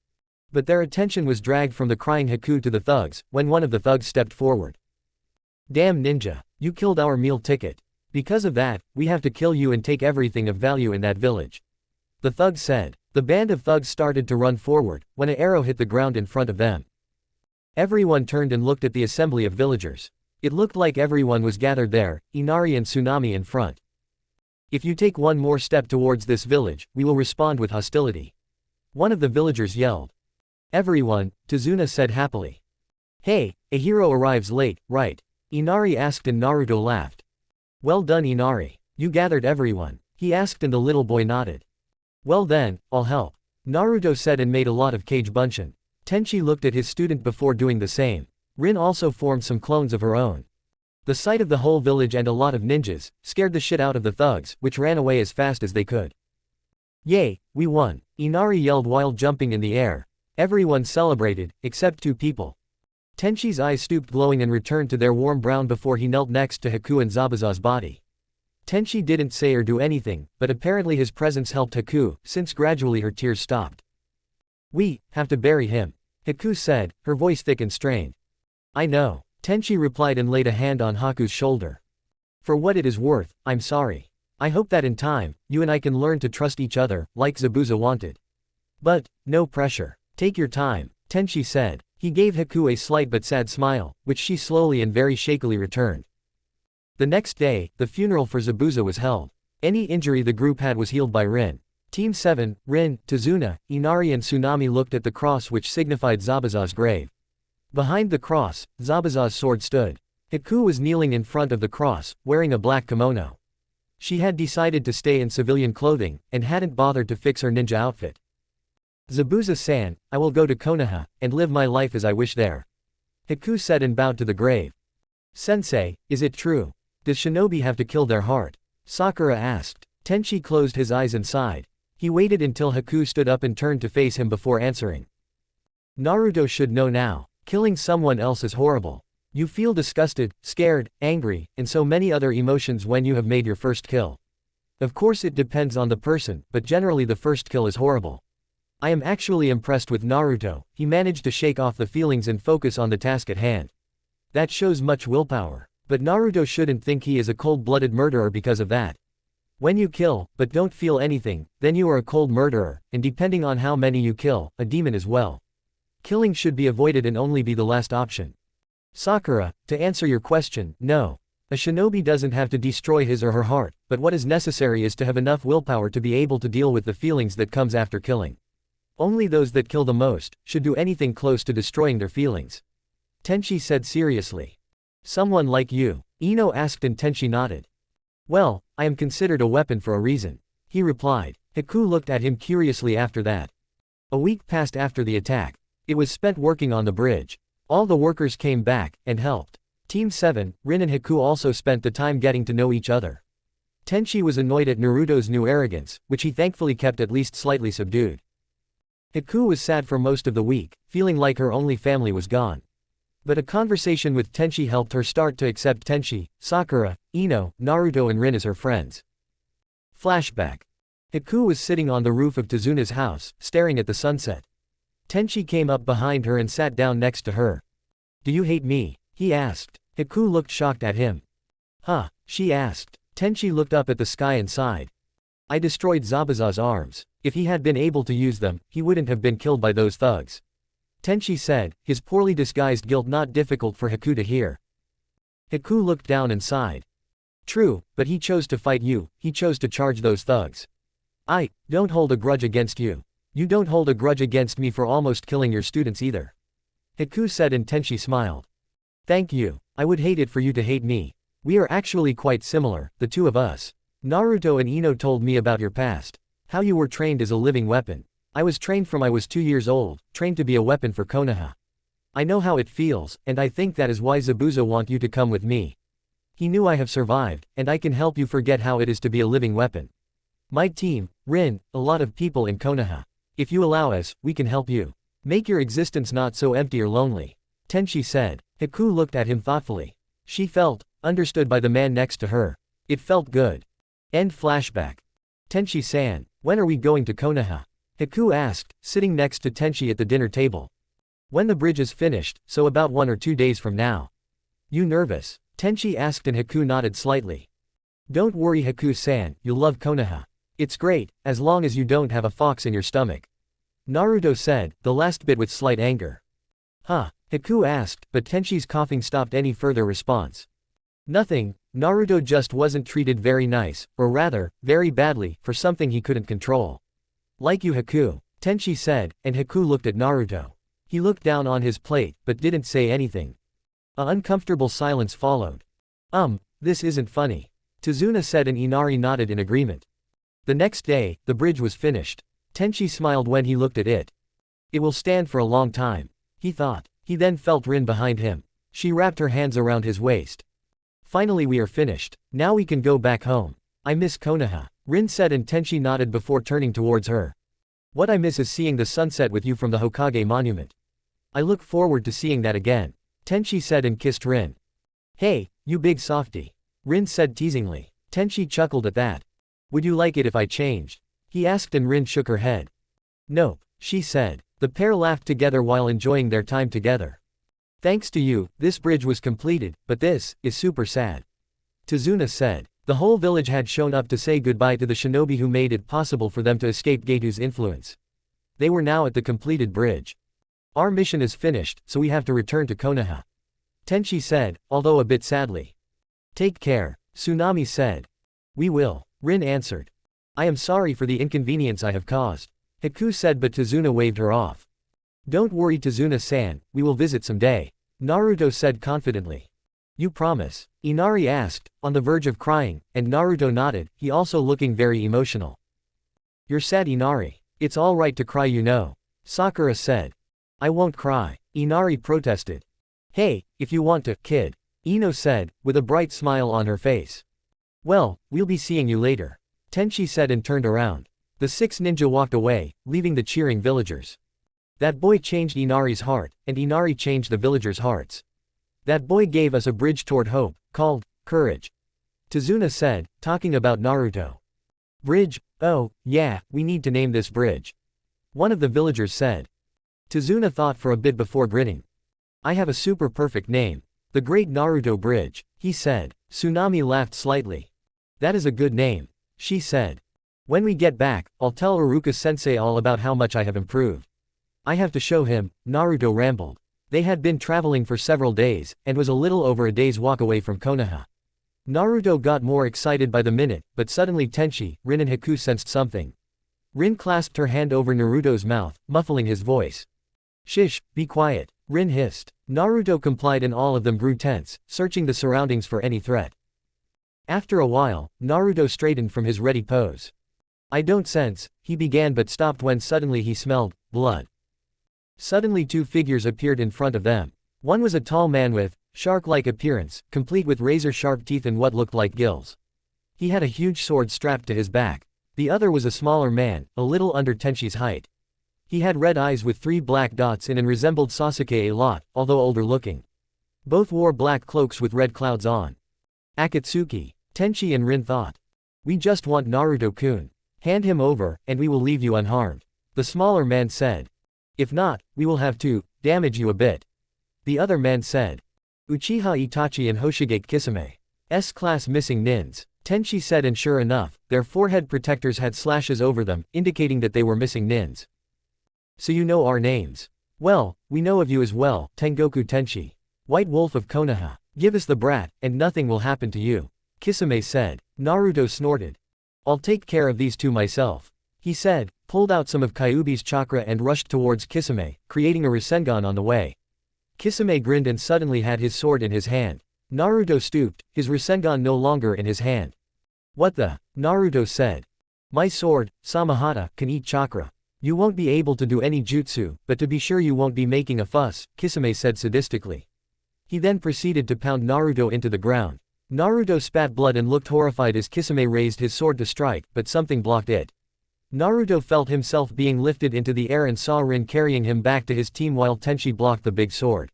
But their attention was dragged from the crying Haku to the thugs, when one of the thugs stepped forward. Damn ninja, you killed our meal ticket. Because of that, we have to kill you and take everything of value in that village, the thug said. The band of thugs started to run forward, when an arrow hit the ground in front of them. Everyone turned and looked at the assembly of villagers. It looked like everyone was gathered there, Inari and Tsunami in front. If you take one more step towards this village, we will respond with hostility, one of the villagers yelled. Everyone, Tazuna said happily. Hey, a hero arrives late, right? Inari asked, and Naruto laughed. Well done, Inari. You gathered everyone, he asked, and the little boy nodded. Well then, I'll help, Naruto said, and made a lot of kage bunshin. Tenchi looked at his student before doing the same. Rin also formed some clones of her own. The sight of the whole village and a lot of ninjas scared the shit out of the thugs, which ran away as fast as they could. Yay, we won, Inari yelled while jumping in the air. Everyone celebrated, except two people. Tenchi's eyes stooped glowing and returned to their warm brown before he knelt next to Haku and Zabuza's body. Tenchi didn't say or do anything, but apparently his presence helped Haku, since gradually her tears stopped. We have to bury him, Haku said, her voice thick and strained. I know, Tenchi replied and laid a hand on Haku's shoulder. For what it is worth, I'm sorry. I hope that in time, you and I can learn to trust each other, like Zabuza wanted. But, no pressure. Take your time, Tenchi said. He gave Haku a slight but sad smile, which she slowly and very shakily returned. The next day, the funeral for Zabuza was held. Any injury the group had was healed by Rin. Team 7, Rin, Tazuna, Inari and Tsunami looked at the cross which signified Zabuza's grave. Behind the cross, Zabuza's sword stood. Haku was kneeling in front of the cross, wearing a black kimono. She had decided to stay in civilian clothing, and hadn't bothered to fix her ninja outfit. Zabuza-san, I will go to Konoha, and live my life as I wish there. Haku said and bowed to the grave. Sensei, is it true? Does shinobi have to kill their heart? Sakura asked. Tenchi closed his eyes and sighed. He waited until Haku stood up and turned to face him before answering. Naruto should know now. Killing someone else is horrible. You feel disgusted, scared, angry, and so many other emotions when you have made your first kill. Of course it depends on the person, but generally the first kill is horrible. I am actually impressed with Naruto. He managed to shake off the feelings and focus on the task at hand. That shows much willpower. But Naruto shouldn't think he is a cold-blooded murderer because of that. When you kill, but don't feel anything, then you are a cold murderer, and depending on how many you kill, a demon as well. Killing should be avoided and only be the last option. Sakura, to answer your question, no. A shinobi doesn't have to destroy his or her heart, but what is necessary is to have enough willpower to be able to deal with the feelings that comes after killing. Only those that kill the most, should do anything close to destroying their feelings. Tenchi said seriously. Someone like you? Ino asked and Tenchi nodded. Well, I am considered a weapon for a reason, he replied. Haku looked at him curiously after that. A week passed after the attack. It was spent working on the bridge. All the workers came back, and helped. Team 7, Rin and Haku also spent the time getting to know each other. Tenchi was annoyed at Naruto's new arrogance, which he thankfully kept at least slightly subdued. Haku was sad for most of the week, feeling like her only family was gone. But a conversation with Tenchi helped her start to accept Tenchi, Sakura, Ino, Naruto and Rin as her friends. Flashback. Haku was sitting on the roof of Tazuna's house, staring at the sunset. Tenchi came up behind her and sat down next to her. Do you hate me? He asked. Haku looked shocked at him. Huh? She asked. Tenchi looked up at the sky and sighed. I destroyed Zabuza's arms. If he had been able to use them, he wouldn't have been killed by those thugs. Tenchi said, his poorly disguised guilt not difficult for Haku to hear. Haku looked down and sighed. True, but he chose to fight you, he chose to charge those thugs. I don't hold a grudge against you. You don't hold a grudge against me for almost killing your students either. Haku said and Tenchi smiled. Thank you. I would hate it for you to hate me. We are actually quite similar, the two of us. Naruto and Ino told me about your past. How you were trained as a living weapon. I was trained from I was 2 years old, trained to be a weapon for Konoha. I know how it feels, and I think that is why Zabuza want you to come with me. He knew I have survived, and I can help you forget how it is to be a living weapon. My team, Rin, a lot of people in Konoha. If you allow us, we can help you. Make your existence not so empty or lonely. Tenchi said. Haku looked at him thoughtfully. She felt understood by the man next to her. It felt good. End flashback. Tenchi-san, when are we going to Konoha? Haku asked, sitting next to Tenchi at the dinner table. When the bridge is finished, so about 1 or 2 days from now. You nervous? Tenchi asked and Haku nodded slightly. Don't worry Haku-san, you'll love Konoha. It's great, as long as you don't have a fox in your stomach. Naruto said, the last bit with slight anger. Huh? Haku asked, but Tenchi's coughing stopped any further response. Nothing, Naruto just wasn't treated very nice, or rather, very badly, for something he couldn't control. Like you Haku, Tenchi said, and Haku looked at Naruto. He looked down on his plate, but didn't say anything. An uncomfortable silence followed. This isn't funny. Tazuna said and Inari nodded in agreement. The next day, the bridge was finished. Tenchi smiled when he looked at it. It will stand for a long time, he thought. He then felt Rin behind him. She wrapped her hands around his waist. Finally we are finished. Now we can go back home. I miss Konoha, Rin said and Tenchi nodded before turning towards her. What I miss is seeing the sunset with you from the Hokage monument. I look forward to seeing that again, Tenchi said and kissed Rin. Hey, you big softy, Rin said teasingly. Tenchi chuckled at that. Would you like it if I changed? He asked and Rin shook her head. Nope, she said. The pair laughed together while enjoying their time together. Thanks to you, this bridge was completed, but this is super sad. Tazuna said. The whole village had shown up to say goodbye to the shinobi who made it possible for them to escape Geitu's influence. They were now at the completed bridge. Our mission is finished, so we have to return to Konoha. Tenchi said, although a bit sadly. Take care, Tsunami said. We will, Rin answered. I am sorry for the inconvenience I have caused. Haku said but Tazuna waved her off. Don't worry Tazuna-san, we will visit someday, Naruto said confidently. You promise? Inari asked, on the verge of crying, and Naruto nodded, he also looking very emotional. You're sad Inari. It's all right to cry you know. Sakura said. I won't cry, Inari protested. Hey, if you want to, kid, Ino said, with a bright smile on her face. Well, we'll be seeing you later, Tenchi said and turned around. The 6 ninja walked away, leaving the cheering villagers. That boy changed Inari's heart, and Inari changed the villagers' hearts. That boy gave us a bridge toward hope, called courage. Tazuna said, talking about Naruto. Bridge? Oh, yeah, we need to name this bridge. One of the villagers said. Tazuna thought for a bit before grinning. I have a super perfect name. The Great Naruto Bridge, he said. Tsunami laughed slightly. That is a good name, she said. When we get back, I'll tell Iruka-sensei all about how much I have improved. I have to show him, Naruto rambled. They had been traveling for several days, and was a little over a day's walk away from Konoha. Naruto got more excited by the minute, but suddenly Tenchi, Rin and Haku sensed something. Rin clasped her hand over Naruto's mouth, muffling his voice. Shish, be quiet, Rin hissed. Naruto complied and all of them grew tense, searching the surroundings for any threat. After a while, Naruto straightened from his ready pose. I don't sense, he began but stopped when suddenly he smelled blood. Suddenly 2 figures appeared in front of them. One was a tall man with shark-like appearance, complete with razor-sharp teeth and what looked like gills. He had a huge sword strapped to his back. The other was a smaller man, a little under Tenchi's height. He had red eyes with 3 black dots in and resembled Sasuke a lot, although older looking. Both wore black cloaks with red clouds on. Akatsuki, Tenchi and Rin thought. We just want Naruto-kun. Hand him over, and we will leave you unharmed, the smaller man said. If not, we will have to damage you a bit, the other man said. Uchiha Itachi and Hoshigaki Kisame. S-class missing nins, Tenchi said and sure enough, their forehead protectors had slashes over them, indicating that they were missing nins. So you know our names. Well, we know of you as well, Tengoku Tenchi. White Wolf of Konoha. Give us the brat, and nothing will happen to you, Kisame said. Naruto snorted. I'll take care of these 2 myself, he said, pulled out some of Kyuubi's chakra and rushed towards Kisame, creating a rasengan on the way. Kisame grinned and suddenly had his sword in his hand. Naruto stooped, his rasengan no longer in his hand. What the? Naruto said. My sword, Samahata, can eat chakra. You won't be able to do any jutsu, but to be sure you won't be making a fuss, Kisame said sadistically. He then proceeded to pound Naruto into the ground. Naruto spat blood and looked horrified as Kisame raised his sword to strike, but something blocked it. Naruto felt himself being lifted into the air and saw Rin carrying him back to his team while Tenchi blocked the big sword.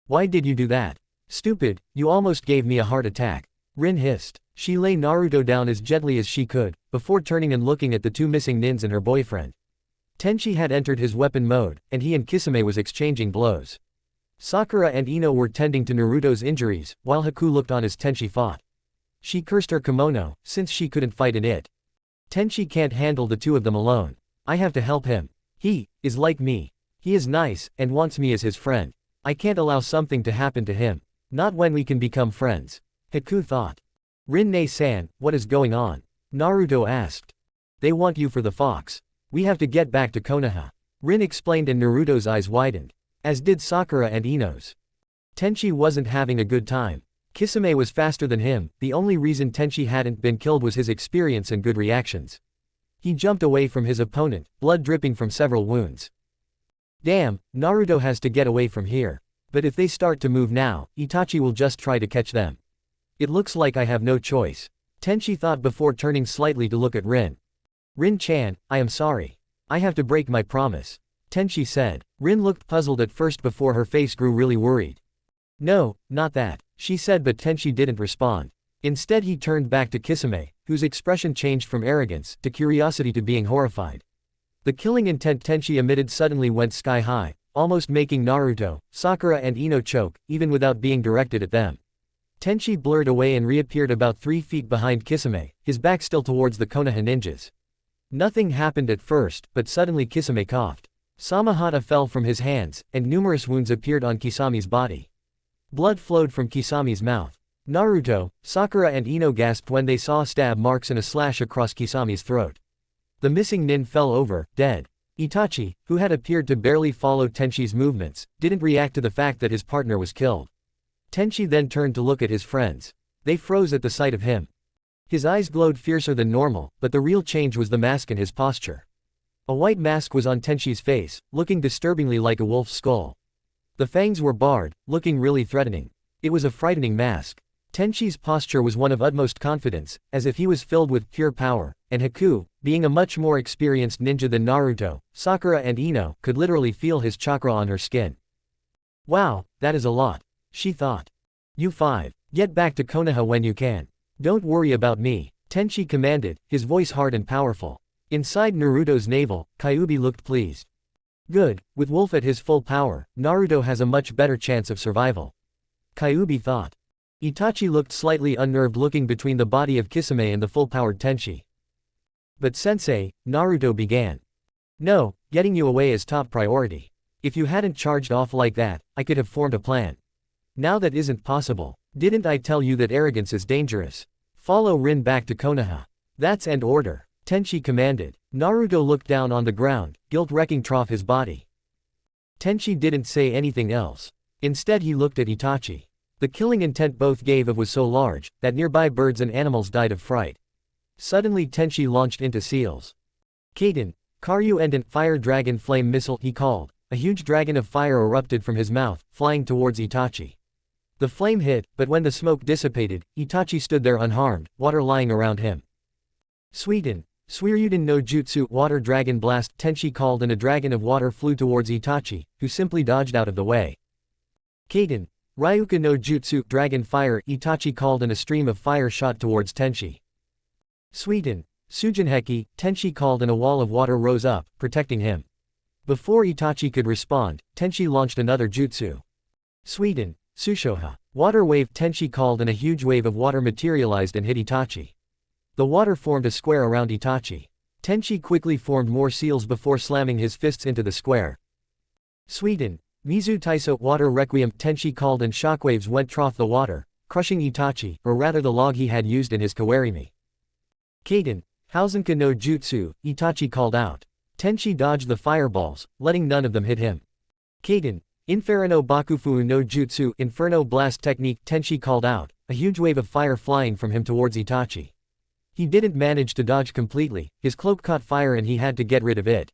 Why did you do that? Stupid, you almost gave me a heart attack, Rin hissed. She lay Naruto down as gently as she could, before turning and looking at the 2 missing nins and her boyfriend. Tenchi had entered his weapon mode, and he and Kisame was exchanging blows. Sakura and Ino were tending to Naruto's injuries, while Haku looked on as Tenchi fought. She cursed her kimono, since she couldn't fight in it. Tenchi can't handle the 2 of them alone. I have to help him. He is like me. He is nice, and wants me as his friend. I can't allow something to happen to him. Not when we can become friends, Haku thought. Rin-ne-san, what is going on? Naruto asked. They want you for the fox. We have to get back to Konoha, Rin explained and Naruto's eyes widened. As did Sakura and Ino's. Tenchi wasn't having a good time. Kisame was faster than him, the only reason Tenchi hadn't been killed was his experience and good reactions. He jumped away from his opponent, blood dripping from several wounds. Damn, Naruto has to get away from here. But if they start to move now, Itachi will just try to catch them. It looks like I have no choice, Tenchi thought before turning slightly to look at Rin. Rin-chan, I am sorry. I have to break my promise, Tenchi said. Rin looked puzzled at first before her face grew really worried. No, not that, she said but Tenchi didn't respond. Instead he turned back to Kisame, whose expression changed from arrogance to curiosity to being horrified. The killing intent Tenchi emitted suddenly went sky high, almost making Naruto, Sakura and Ino choke, even without being directed at them. Tenchi blurred away and reappeared about 3 feet behind Kisame, his back still towards the Konoha ninjas. Nothing happened at first, but suddenly Kisame coughed. Samahata fell from his hands, and numerous wounds appeared on Kisame's body. Blood flowed from Kisame's mouth. Naruto, Sakura and Ino gasped when they saw stab marks and a slash across Kisame's throat. The missing nin fell over, dead. Itachi, who had appeared to barely follow Tenchi's movements, didn't react to the fact that his partner was killed. Tenchi then turned to look at his friends. They froze at the sight of him. His eyes glowed fiercer than normal, but the real change was the mask in his posture. A white mask was on Tenchi's face, looking disturbingly like a wolf's skull. The fangs were barred, looking really threatening. It was a frightening mask. Tenchi's posture was one of utmost confidence, as if he was filled with pure power, and Haku, being a much more experienced ninja than Naruto, Sakura and Ino, could literally feel his chakra on her skin. Wow, that is a lot, she thought. You 5. Get back to Konoha when you can. Don't worry about me, Tenchi commanded, his voice hard and powerful. Inside Naruto's navel, Kyuubi looked pleased. Good, with Wolf at his full power, Naruto has a much better chance of survival. Kyuubi thought. Itachi looked slightly unnerved looking between the body of Kisame and the full-powered Tenchi. But sensei, Naruto began. No, getting you away is top priority. If you hadn't charged off like that, I could have formed a plan. Now that isn't possible. Didn't I tell you that arrogance is dangerous? Follow Rin back to Konoha. That's end order, Tenchi commanded. Naruto looked down on the ground, guilt wrecking trough his body. Tenchi didn't say anything else. Instead he looked at Itachi. The killing intent both gave of was so large, that nearby birds and animals died of fright. Suddenly Tenchi launched into seals. Kaden, Karyu and an fire dragon flame missile, he called. A huge dragon of fire erupted from his mouth, flying towards Itachi. The flame hit, but when the smoke dissipated, Itachi stood there unharmed, water lying around him. Suiden, Suiryuden no Jutsu water dragon blast, Tenchi called, and a dragon of water flew towards Itachi, who simply dodged out of the way. Kaden, Ryuka no Jutsu dragon fire, Itachi called, and a stream of fire shot towards Tenchi. Suiden, Sujinheki, Tenchi called, and a wall of water rose up, protecting him. Before Itachi could respond, Tenchi launched another jutsu. Suiden, Sushoha, water wave, Tenchi called, and a huge wave of water materialized and hit Itachi. The water formed a square around Itachi. Tenchi quickly formed more seals before slamming his fists into the square. Suiden, Mizu Taiso water requiem, Tenchi called, and shockwaves went trough the water, crushing Itachi, or rather the log he had used in his kawarimi. Kaden, Hausenka no Jutsu, Itachi called out. Tenchi dodged the fireballs, letting none of them hit him. Kaden, Inferno Bakufu no Jutsu Inferno blast technique, Tenchi called out, a huge wave of fire flying from him towards Itachi. He didn't manage to dodge completely, his cloak caught fire and he had to get rid of it.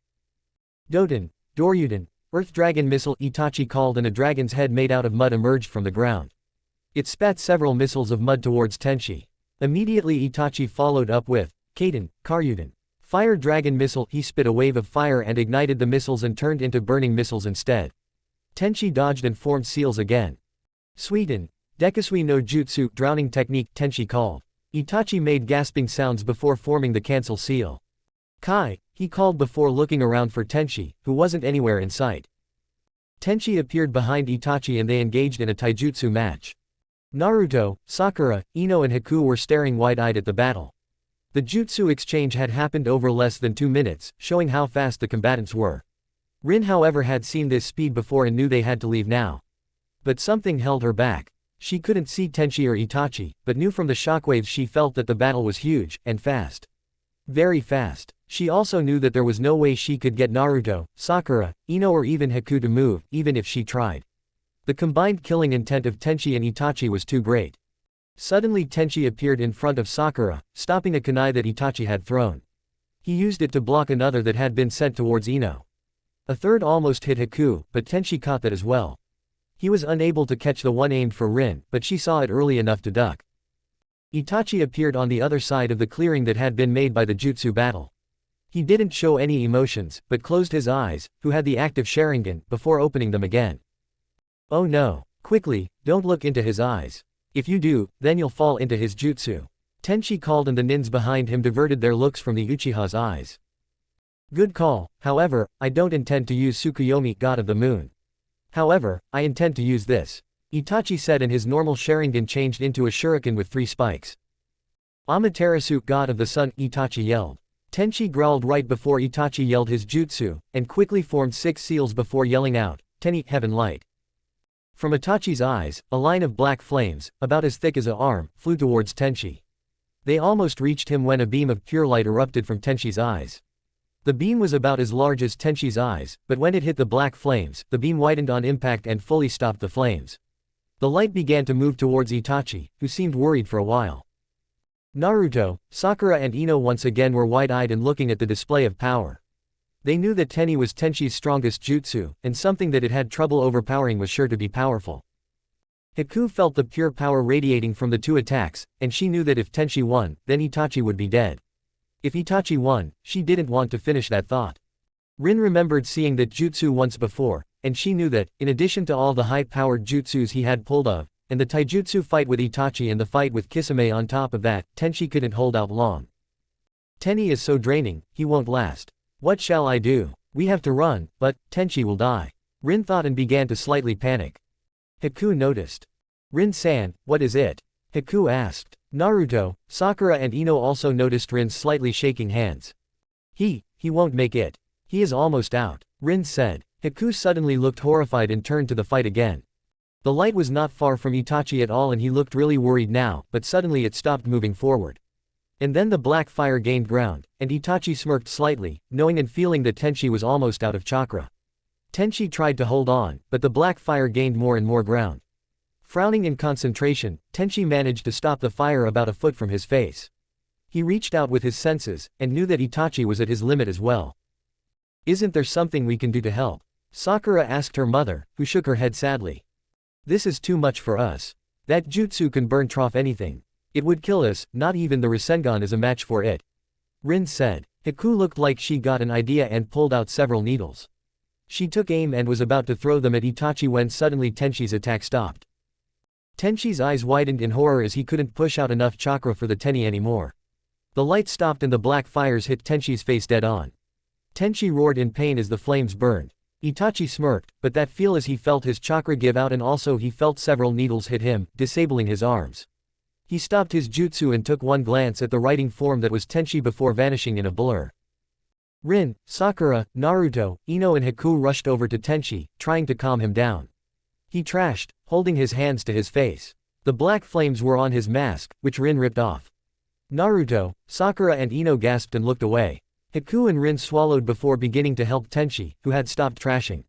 Doden, Doryuden, Earth Dragon missile, Itachi called, and a dragon's head made out of mud emerged from the ground. It spat several missiles of mud towards Tenchi. Immediately Itachi followed up with, Kaden, Karyuden. Fire Dragon missile, he spit a wave of fire and ignited the missiles and turned into burning missiles instead. Tenchi dodged and formed seals again. Suiden, Dekasui no Jutsu drowning technique, Tenchi called. Itachi made gasping sounds before forming the cancel seal. Kai, he called before looking around for Tenchi, who wasn't anywhere in sight. Tenchi appeared behind Itachi and they engaged in a taijutsu match. Naruto, Sakura, Ino and Haku were staring wide-eyed at the battle. The jutsu exchange had happened over less than 2 minutes, showing how fast the combatants were. Rin however had seen this speed before and knew they had to leave now. But something held her back. She couldn't see Tenchi or Itachi, but knew from the shockwaves she felt that the battle was huge, and fast. Very fast. She also knew that there was no way she could get Naruto, Sakura, Ino or even Haku to move, even if she tried. The combined killing intent of Tenchi and Itachi was too great. Suddenly Tenchi appeared in front of Sakura, stopping a kunai that Itachi had thrown. He used it to block another that had been sent towards Ino. A third almost hit Haku, but Tenchi caught that as well. He was unable to catch the one aimed for Rin, but she saw it early enough to duck. Itachi appeared on the other side of the clearing that had been made by the jutsu battle. He didn't show any emotions, but closed his eyes, who had the active Sharingan, before opening them again. Oh no. Quickly, don't look into his eyes. If you do, then you'll fall into his jutsu. Tenchi called and the nins behind him diverted their looks from the Uchiha's eyes. Good call, however, I don't intend to use Tsukuyomi, god of the moon. However, I intend to use this. Itachi said and his normal Sharingan changed into a shuriken with 3 spikes. Amaterasu, god of the sun, Itachi yelled. Tenchi growled right before Itachi yelled his jutsu, and quickly formed 6 seals before yelling out, Teni, heaven light. From Itachi's eyes, a line of black flames, about as thick as an arm, flew towards Tenchi. They almost reached him when a beam of pure light erupted from Tenchi's eyes. The beam was about as large as Tenchi's eyes, but when it hit the black flames, the beam widened on impact and fully stopped the flames. The light began to move towards Itachi, who seemed worried for a while. Naruto, Sakura and Ino once again were wide-eyed and looking at the display of power. They knew that Teni was Tenchi's strongest jutsu, and something that it had trouble overpowering was sure to be powerful. Haku felt the pure power radiating from the 2 attacks, and she knew that if Tenchi won, then Itachi would be dead. If Itachi won, she didn't want to finish that thought. Rin remembered seeing that jutsu once before, and she knew that, in addition to all the high-powered jutsus he had pulled of, and the taijutsu fight with Itachi and the fight with Kisame on top of that, Tenchi couldn't hold out long. Teni is so draining, he won't last. What shall I do? We have to run, but Tenchi will die. Rin thought and began to slightly panic. Haku noticed. Rin-san, what is it? Haku asked. Naruto, Sakura and Ino also noticed Rin slightly shaking hands. He won't make it. He is almost out, Rin said. Haku suddenly looked horrified and turned to the fight again. The light was not far from Itachi at all and he looked really worried now, but suddenly it stopped moving forward. And then the black fire gained ground, and Itachi smirked slightly, knowing and feeling that Tenchi was almost out of chakra. Tenchi tried to hold on, but the black fire gained more and more ground. Frowning in concentration, Tenchi managed to stop the fire about a foot from his face. He reached out with his senses, and knew that Itachi was at his limit as well. Isn't there something we can do to help? Sakura asked her mother, who shook her head sadly. This is too much for us. That jutsu can burn trough anything. It would kill us, not even the rasengan is a match for it. Rin said. Haku looked like she got an idea and pulled out several needles. She took aim and was about to throw them at Itachi when suddenly Tenchi's attack stopped. Tenchi's eyes widened in horror as he couldn't push out enough chakra for the Teni anymore. The light stopped and the black fires hit Tenchi's face dead on. Tenchi roared in pain as the flames burned. Itachi smirked, but that feel as he felt his chakra give out and also he felt several needles hit him, disabling his arms. He stopped his jutsu and took one glance at the writing form that was Tenchi before vanishing in a blur. Rin, Sakura, Naruto, Ino and Haku rushed over to Tenchi, trying to calm him down. He trashed, holding his hands to his face. The black flames were on his mask, which Rin ripped off. Naruto, Sakura and Ino gasped and looked away. Haku and Rin swallowed before beginning to help Tenchi, who had stopped trashing.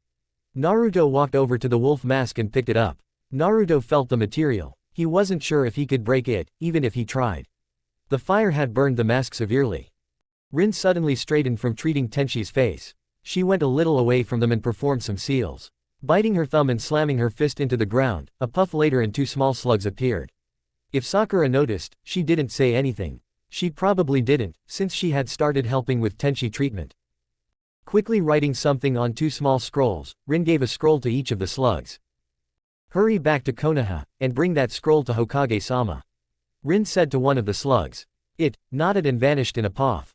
Naruto walked over to the wolf mask and picked it up. Naruto felt the material. He wasn't sure if he could break it, even if he tried. The fire had burned the mask severely. Rin suddenly straightened from treating Tenchi's face. She went a little away from them and performed some seals. Biting her thumb and slamming her fist into the ground, a puff later and 2 small slugs appeared. If Sakura noticed, she didn't say anything. She probably didn't, since she had started helping with Tenchi treatment. Quickly writing something on 2 small scrolls, Rin gave a scroll to each of the slugs. Hurry back to Konoha, and bring that scroll to Hokage-sama. Rin said to one of the slugs. It nodded and vanished in a puff.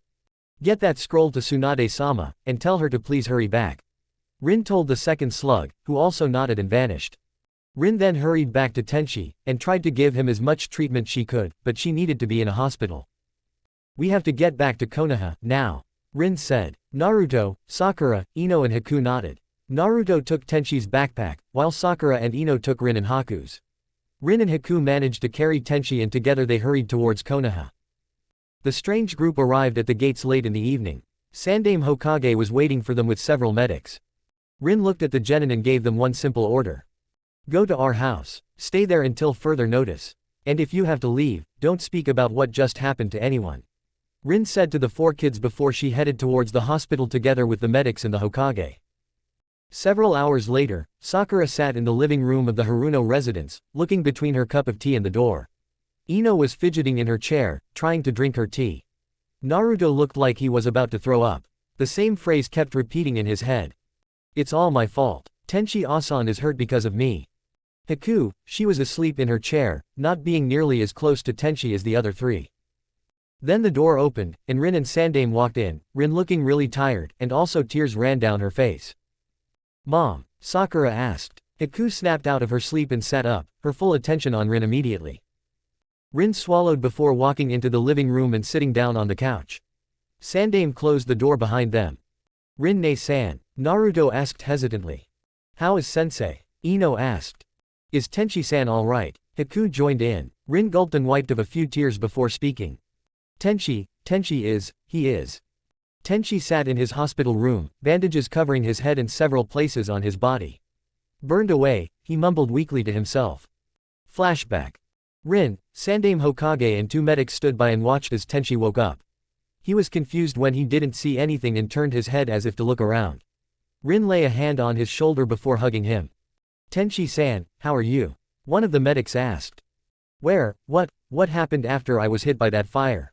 Get that scroll to Tsunade-sama, and tell her to please hurry back. Rin told the second slug, who also nodded and vanished. Rin then hurried back to Tenchi, and tried to give him as much treatment she could, but she needed to be in a hospital. We have to get back to Konoha, now. Rin said. Naruto, Sakura, Ino and Haku nodded. Naruto took Tenchi's backpack, while Sakura and Ino took Rin and Haku's. Rin and Haku managed to carry Tenchi and together they hurried towards Konoha. The strange group arrived at the gates late in the evening. Sandaime Hokage was waiting for them with several medics. Rin looked at the genin and gave them one simple order. Go to our house. Stay there until further notice. And if you have to leave, don't speak about what just happened to anyone. Rin said to the 4 kids before she headed towards the hospital together with the medics and the Hokage. Several hours later, Sakura sat in the living room of the Haruno residence, looking between her cup of tea and the door. Ino was fidgeting in her chair, trying to drink her tea. Naruto looked like he was about to throw up. The same phrase kept repeating in his head. It's all my fault. Tenchi-asan is hurt because of me. Haku, she was asleep in her chair, not being nearly as close to Tenchi as the other three. Then the door opened, and Rin and Sandame walked in, Rin looking really tired, and also tears ran down her face. "Mom?" Sakura asked. Haku snapped out of her sleep and sat up, her full attention on Rin immediately. Rin swallowed before walking into the living room and sitting down on the couch. Sandame closed the door behind them. "Rin-ne-san," Naruto asked hesitantly. "How is sensei?" Ino asked. "Is Tenchi-san alright?" Haku joined in. Rin gulped and wiped a few tears before speaking. Tenchi he is. Tenchi sat in his hospital room, bandages covering his head and several places on his body. "Burned away," he mumbled weakly to himself. Flashback. Rin, Sandame Hokage and two medics stood by and watched as Tenchi woke up. He was confused when he didn't see anything and turned his head as if to look around. Rin lay a hand on his shoulder before hugging him. "Tenchi-san, how are you?" one of the medics asked. What happened after I was hit by that fire?"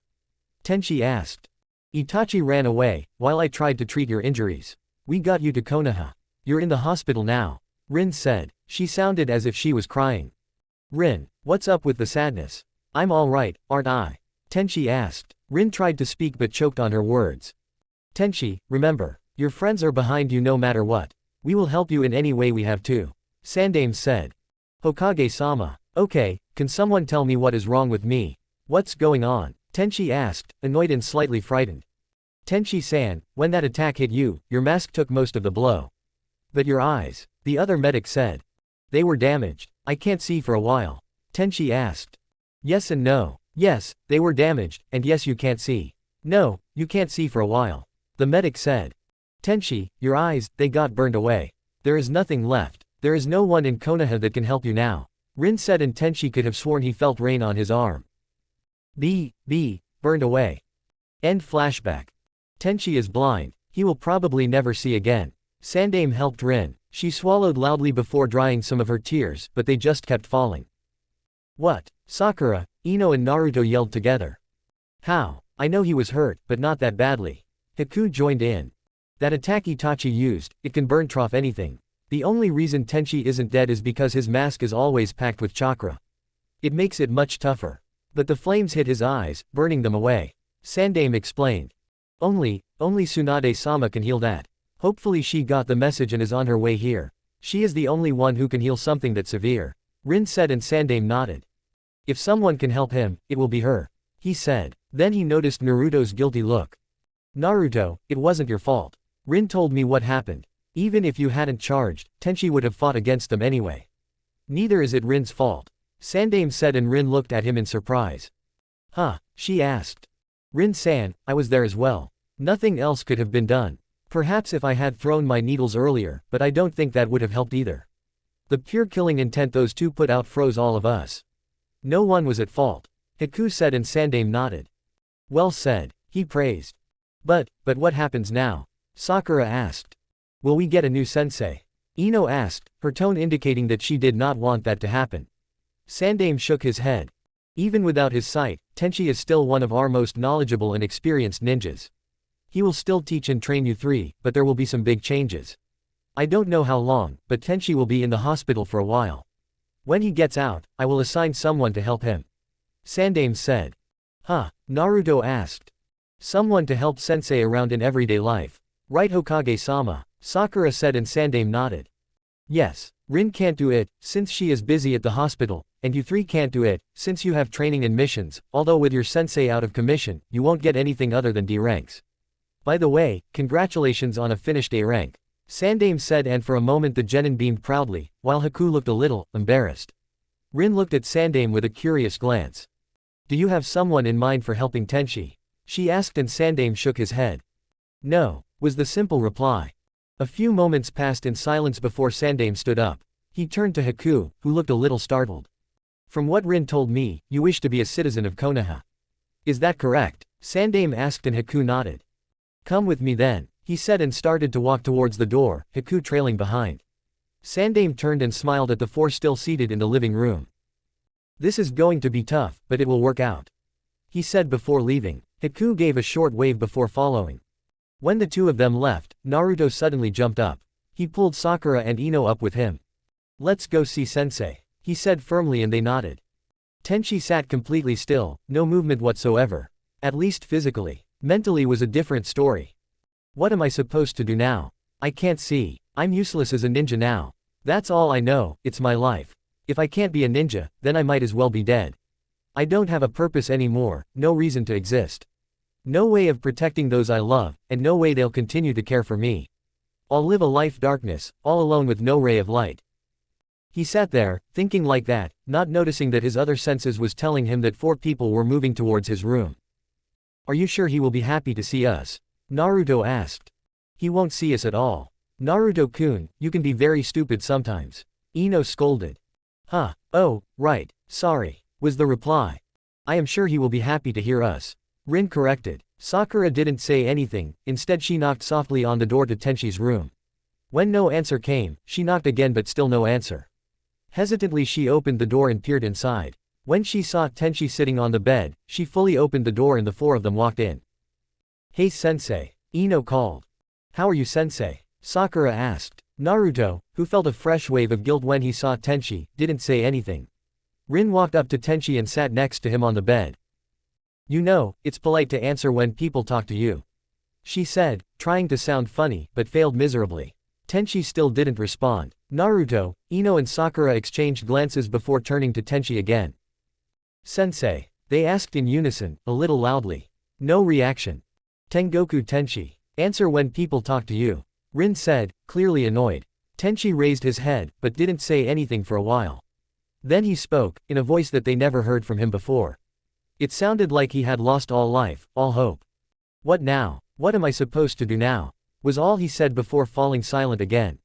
Tenchi asked. "Itachi ran away, while I tried to treat your injuries. We got you to Konoha. You're in the hospital now," Rin said. She sounded as if she was crying. "Rin, what's up with the sadness?" "I'm alright, aren't I?" Tenchi asked. Rin tried to speak but choked on her words. "Tenchi, remember, your friends are behind you no matter what. We will help you in any way we have to," Sandame said. "Hokage-sama, okay, can someone tell me what is wrong with me? What's going on?" Tenchi asked, annoyed and slightly frightened. "Tenchi-san, when that attack hit you, your mask took most of the blow. But your eyes," the other medic said. "They were damaged. I can't see for a while." Tenchi asked. "Yes and no. Yes, they were damaged, and yes you can't see. No, you can't see for a while," the medic said. "Tenchi, your eyes, they got burned away. There is nothing left. There is no one in Konoha that can help you now," Rin said, and Tenchi could have sworn he felt rain on his arm. Burned away. End flashback. Tenchi is blind. He will probably never see again. Sandame helped Rin. She swallowed loudly before drying some of her tears, but they just kept falling. "What?" Sakura, Ino and Naruto yelled together. "How? I know he was hurt, but not that badly." Haku joined in. "That attack Itachi used, it can burn trough anything. The only reason Tenchi isn't dead is because his mask is always packed with chakra. It makes it much tougher. But the flames hit his eyes, burning them away," Sandame explained. Only Tsunade-sama can heal that. Hopefully she got the message and is on her way here. She is the only one who can heal something that severe," Rin said, and Sandame nodded. "If someone can help him, it will be her," he said. Then he noticed Naruto's guilty look. "Naruto, it wasn't your fault. Rin told me what happened. Even if you hadn't charged, Tenchi would have fought against them anyway. Neither is it Rin's fault," Sandame said, and Rin looked at him in surprise. "Huh?" she asked. "Rin-san, I was there as well. Nothing else could have been done. Perhaps if I had thrown my needles earlier, but I don't think that would have helped either. The pure killing intent those two put out froze all of us. No one was at fault," Haku said, and Sandame nodded. "Well said," he praised. But what happens now?" Sakura asked. "Will we get a new sensei?" Ino asked, her tone indicating that she did not want that to happen. Sandame shook his head. "Even without his sight, Tenchi is still one of our most knowledgeable and experienced ninjas. He will still teach and train you three, but there will be some big changes. I don't know how long, but Tenchi will be in the hospital for a while. When he gets out, I will assign someone to help him," Sandame said. "Huh?" Naruto asked. "Someone to help sensei around in everyday life. Right, Hokage-sama?" Sakura said, and Sandame nodded. "Yes. Rin can't do it, since she is busy at the hospital, and you three can't do it, since you have training and missions, although with your sensei out of commission, you won't get anything other than D ranks. By the way, congratulations on a finished A rank," Sandame said, and for a moment the genin beamed proudly, while Haku looked a little embarrassed. Rin looked at Sandame with a curious glance. "Do you have someone in mind for helping Tenchi?" she asked, and Sandame shook his head. "No," was the simple reply. A few moments passed in silence before Sandame stood up. He turned to Haku, who looked a little startled. "From what Rin told me, you wish to be a citizen of Konoha. Is that correct?" Sandame asked, and Haku nodded. "Come with me then," he said, and started to walk towards the door, Haku trailing behind. Sandame turned and smiled at the four still seated in the living room. "This is going to be tough, but it will work out," he said before leaving. Haku gave a short wave before following. When the two of them left, Naruto suddenly jumped up. He pulled Sakura and Ino up with him. "Let's go see sensei," he said firmly, and they nodded. Tenchi sat completely still, no movement whatsoever. At least physically. Mentally was a different story. What am I supposed to do now? I can't see. I'm useless as a ninja now. That's all I know, it's my life. If I can't be a ninja, then I might as well be dead. I don't have a purpose anymore, no reason to exist. No way of protecting those I love, and no way they'll continue to care for me. I'll live a life darkness, all alone with no ray of light. He sat there, thinking like that, not noticing that his other senses was telling him that 4 people were moving towards his room. Are you sure he will be happy to see us? Naruto asked. He won't see us at all. Naruto-kun, you can be very stupid sometimes. Ino scolded. Huh, oh, right, sorry, was the reply. I am sure he will be happy to hear us. Rin corrected. Sakura didn't say anything, instead she knocked softly on the door to Tenchi's room. When no answer came, she knocked again but still no answer. Hesitantly she opened the door and peered inside. When she saw Tenchi sitting on the bed, she fully opened the door and the 4 of them walked in. Hey sensei, Ino called. How are you sensei? Sakura asked. Naruto, who felt a fresh wave of guilt when he saw Tenchi, didn't say anything. Rin walked up to Tenchi and sat next to him on the bed. You know, it's polite to answer when people talk to you, she said, trying to sound funny, but failed miserably. Tenchi still didn't respond. Naruto, Ino and Sakura exchanged glances before turning to Tenchi again. Sensei, they asked in unison, a little loudly. No reaction. Tengoku Tenchi. Answer when people talk to you, Rin said, clearly annoyed. Tenchi raised his head, but didn't say anything for a while. Then he spoke, in a voice that they never heard from him before. It sounded like he had lost all life, all hope. What now? What am I supposed to do now? Was all he said before falling silent again.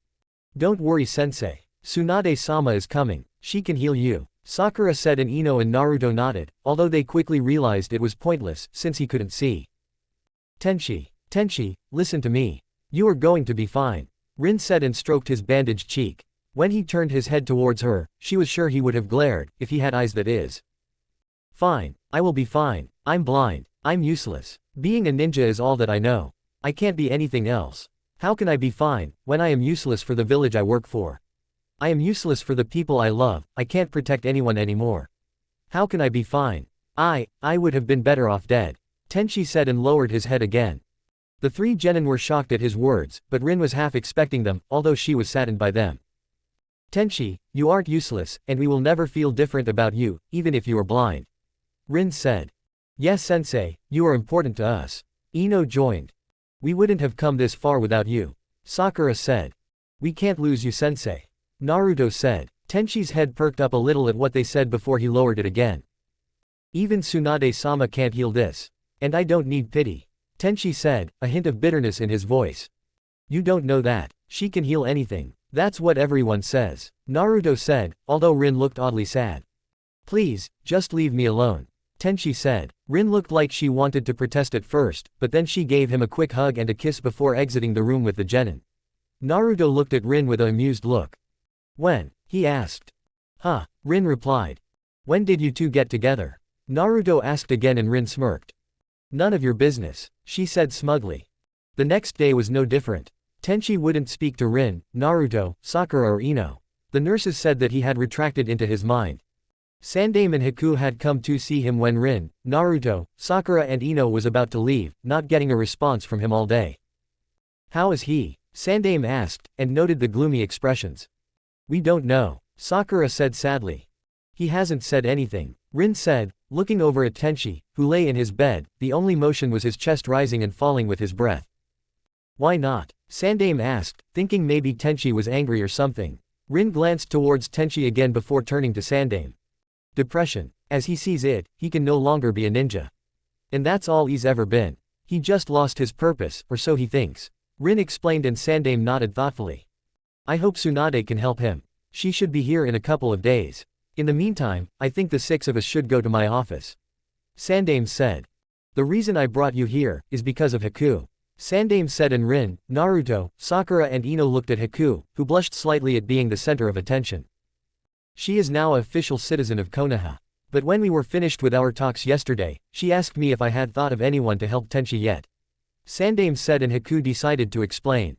Don't worry sensei. Tsunade-sama is coming, she can heal you, Sakura said, and Ino and Naruto nodded, although they quickly realized it was pointless since he couldn't see. Tenchi, listen to me. You are going to be fine, Rin said and stroked his bandaged cheek. When he turned his head towards her, she was sure he would have glared, if he had eyes, that is. Fine, I will be fine, I'm blind, I'm useless. Being a ninja is all that I know. I can't be anything else. How can I be fine, when I am useless for the village I work for? I am useless for the people I love, I can't protect anyone anymore. How can I be fine? I would have been better off dead, Tenchi said and lowered his head again. The 3 genin were shocked at his words, but Rin was half expecting them, although she was saddened by them. Tenchi, you aren't useless, and we will never feel different about you, even if you are blind, Rin said. Yes sensei, you are important to us, Ino joined. We wouldn't have come this far without you, Sakura said. We can't lose you sensei, Naruto said. Tenchi's head perked up a little at what they said before he lowered it again. Even Tsunade-sama can't heal this. And I don't need pity, Tenchi said, a hint of bitterness in his voice. You don't know that. She can heal anything. That's what everyone says, Naruto said, although Rin looked oddly sad. Please, just leave me alone, Tenchi said. Rin looked like she wanted to protest at first, but then she gave him a quick hug and a kiss before exiting the room with the genin. Naruto looked at Rin with an amused look. When? He asked. Huh, Rin replied. When did you 2 get together? Naruto asked again and Rin smirked. None of your business, she said smugly. The next day was no different. Tenchi wouldn't speak to Rin, Naruto, Sakura or Ino. The nurses said that he had retracted into his mind. Sandaime and Haku had come to see him when Rin, Naruto, Sakura and Ino was about to leave, not getting a response from him all day. How is he? Sandaime asked, and noted the gloomy expressions. We don't know, Sakura said sadly. He hasn't said anything, Rin said, looking over at Tenchi, who lay in his bed. The only motion was his chest rising and falling with his breath. Why not? Sandaime asked, thinking maybe Tenchi was angry or something. Rin glanced towards Tenchi again before turning to Sandaime. Depression. As he sees it, he can no longer be a ninja. And that's all he's ever been. He just lost his purpose, or so he thinks, Rin explained, and Sandaime nodded thoughtfully. I hope Tsunade can help him. She should be here in a couple of days. In the meantime, I think the 6 of us should go to my office, Sandaime said. The reason I brought you here is because of Haku, Sandaime said, and Rin, Naruto, Sakura and Ino looked at Haku, who blushed slightly at being the center of attention. She is now an official citizen of Konoha. But when we were finished with our talks yesterday, she asked me if I had thought of anyone to help Tenchi yet, Sandaime said, and Haku decided to explain.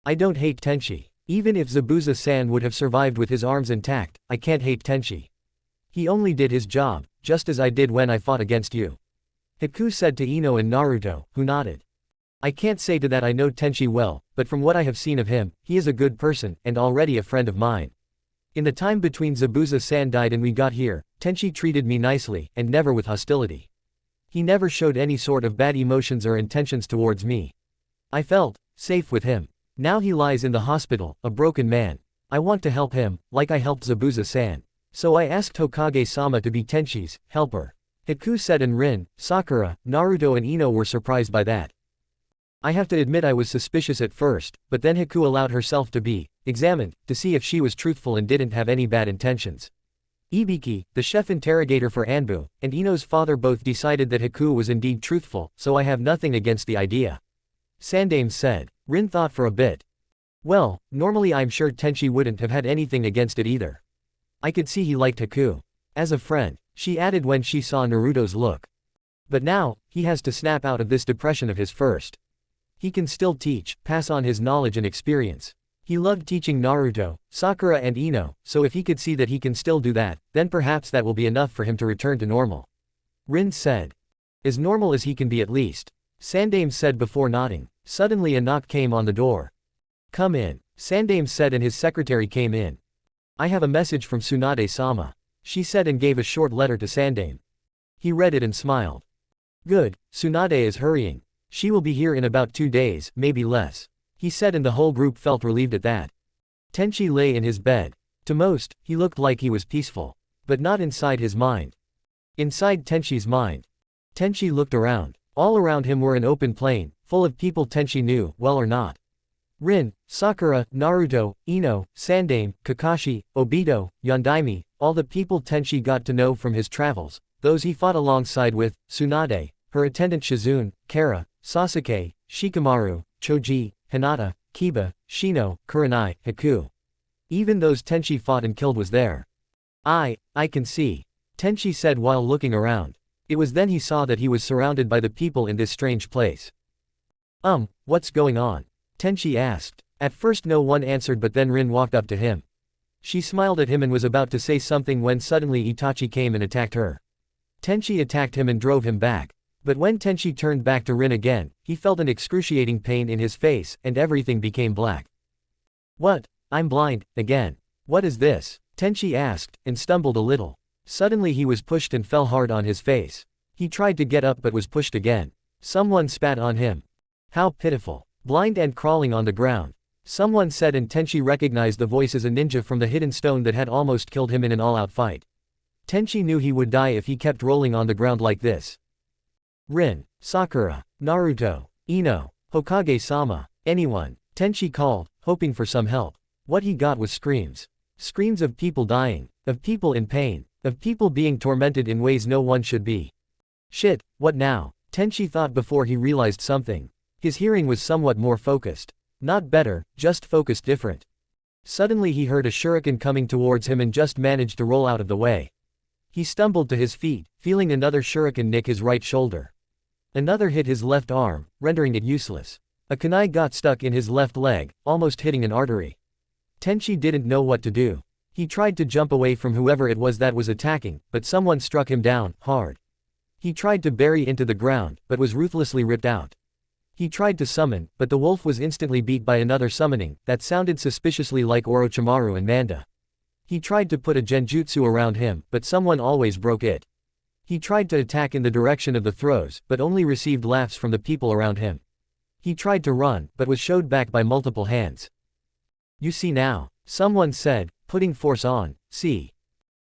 I don't hate Tenchi, Even if Zabuza-san would have survived with his arms intact, I can't hate Tenchi. He only did his job, just as I did when I fought against you. Haku said to Ino and Naruto, who nodded. I can't say to that I know Tenchi well, but from what I have seen of him, he is a good person, and already a friend of mine. In the time between Zabuza-san died and we got here, Tenchi treated me nicely, and never with hostility. He never showed any sort of bad emotions or intentions towards me. I felt safe with him. Now he lies in the hospital, a broken man. I want to help him, like I helped Zabuza-san. So I asked Hokage-sama to be Tenchi's helper. Haku said, and Rin, Sakura, Naruto and Ino were surprised by that. I have to admit I was suspicious at first, but then Haku allowed herself to be examined, to see if she was truthful and didn't have any bad intentions. Ibiki, the chef interrogator for Anbu, and Ino's father both decided that Haku was indeed truthful, so I have nothing against the idea. Sandame said. Rin thought for a bit. Well, normally I'm sure Tenchi wouldn't have had anything against it either. I could see he liked Haku. As a friend, she added when she saw Naruto's look. But now, he has to snap out of this depression of his first. He can still teach, pass on his knowledge and experience. He loved teaching Naruto, Sakura and Ino, so if he could see that he can still do that, then perhaps that will be enough for him to return to normal. Rin said. As normal as he can be at least. Sandame said before nodding. Suddenly a knock came on the door. Come in, Sandame said, and his secretary came in. I have a message from Tsunade-sama, she said, and gave a short letter to Sandame. He read it and smiled. Good, Tsunade is hurrying. She will be here in about 2 days, maybe less, he said, and the whole group felt relieved at that. Tenchi lay in his bed. To most, he looked like he was peaceful. But not inside his mind. Inside Tenchi's mind. Tenchi looked around. All around him were an open plain, full of people Tenchi knew, well or not. Rin, Sakura, Naruto, Ino, Sandame, Kakashi, Obito, Yondaime, all the people Tenchi got to know from his travels, those he fought alongside with, Tsunade, her attendant Shizune, Kara, Sasuke, Shikamaru, Choji, Hinata, Kiba, Shino, Kurenai, Haku. Even those Tenchi fought and killed was there. I can see, Tenchi said while looking around. It was then he saw that he was surrounded by the people in this strange place. What's going on? Tenchi asked. At first no one answered, but then Rin walked up to him. She smiled at him and was about to say something when suddenly Itachi came and attacked her. Tenchi attacked him and drove him back. But when Tenchi turned back to Rin again, he felt an excruciating pain in his face, and everything became black. What? I'm blind, again. What is this? Tenchi asked, and stumbled a little. Suddenly he was pushed and fell hard on his face. He tried to get up but was pushed again. Someone spat on him. How pitiful. Blind and crawling on the ground. Someone said, and Tenchi recognized the voice as a ninja from the hidden stone that had almost killed him in an all-out fight. Tenchi knew he would die if he kept rolling on the ground like this. Rin, Sakura, Naruto, Ino, Hokage-sama, anyone, Tenchi called, hoping for some help. What he got was screams. Screams of people dying, of people in pain, of people being tormented in ways no one should be. Shit, what now? Tenchi thought before he realized something. His hearing was somewhat more focused. Not better, just focused different. Suddenly he heard a shuriken coming towards him and just managed to roll out of the way. He stumbled to his feet, feeling another shuriken nick his right shoulder. Another hit his left arm, rendering it useless. A kunai got stuck in his left leg, almost hitting an artery. Tenchi didn't know what to do. He tried to jump away from whoever it was that was attacking, but someone struck him down, hard. He tried to bury into the ground, but was ruthlessly ripped out. He tried to summon, but the wolf was instantly beat by another summoning, that sounded suspiciously like Orochimaru and Manda. He tried to put a genjutsu around him, but someone always broke it. He tried to attack in the direction of the throws, but only received laughs from the people around him. He tried to run, but was showed back by multiple hands. You see now, someone said, putting force on, see.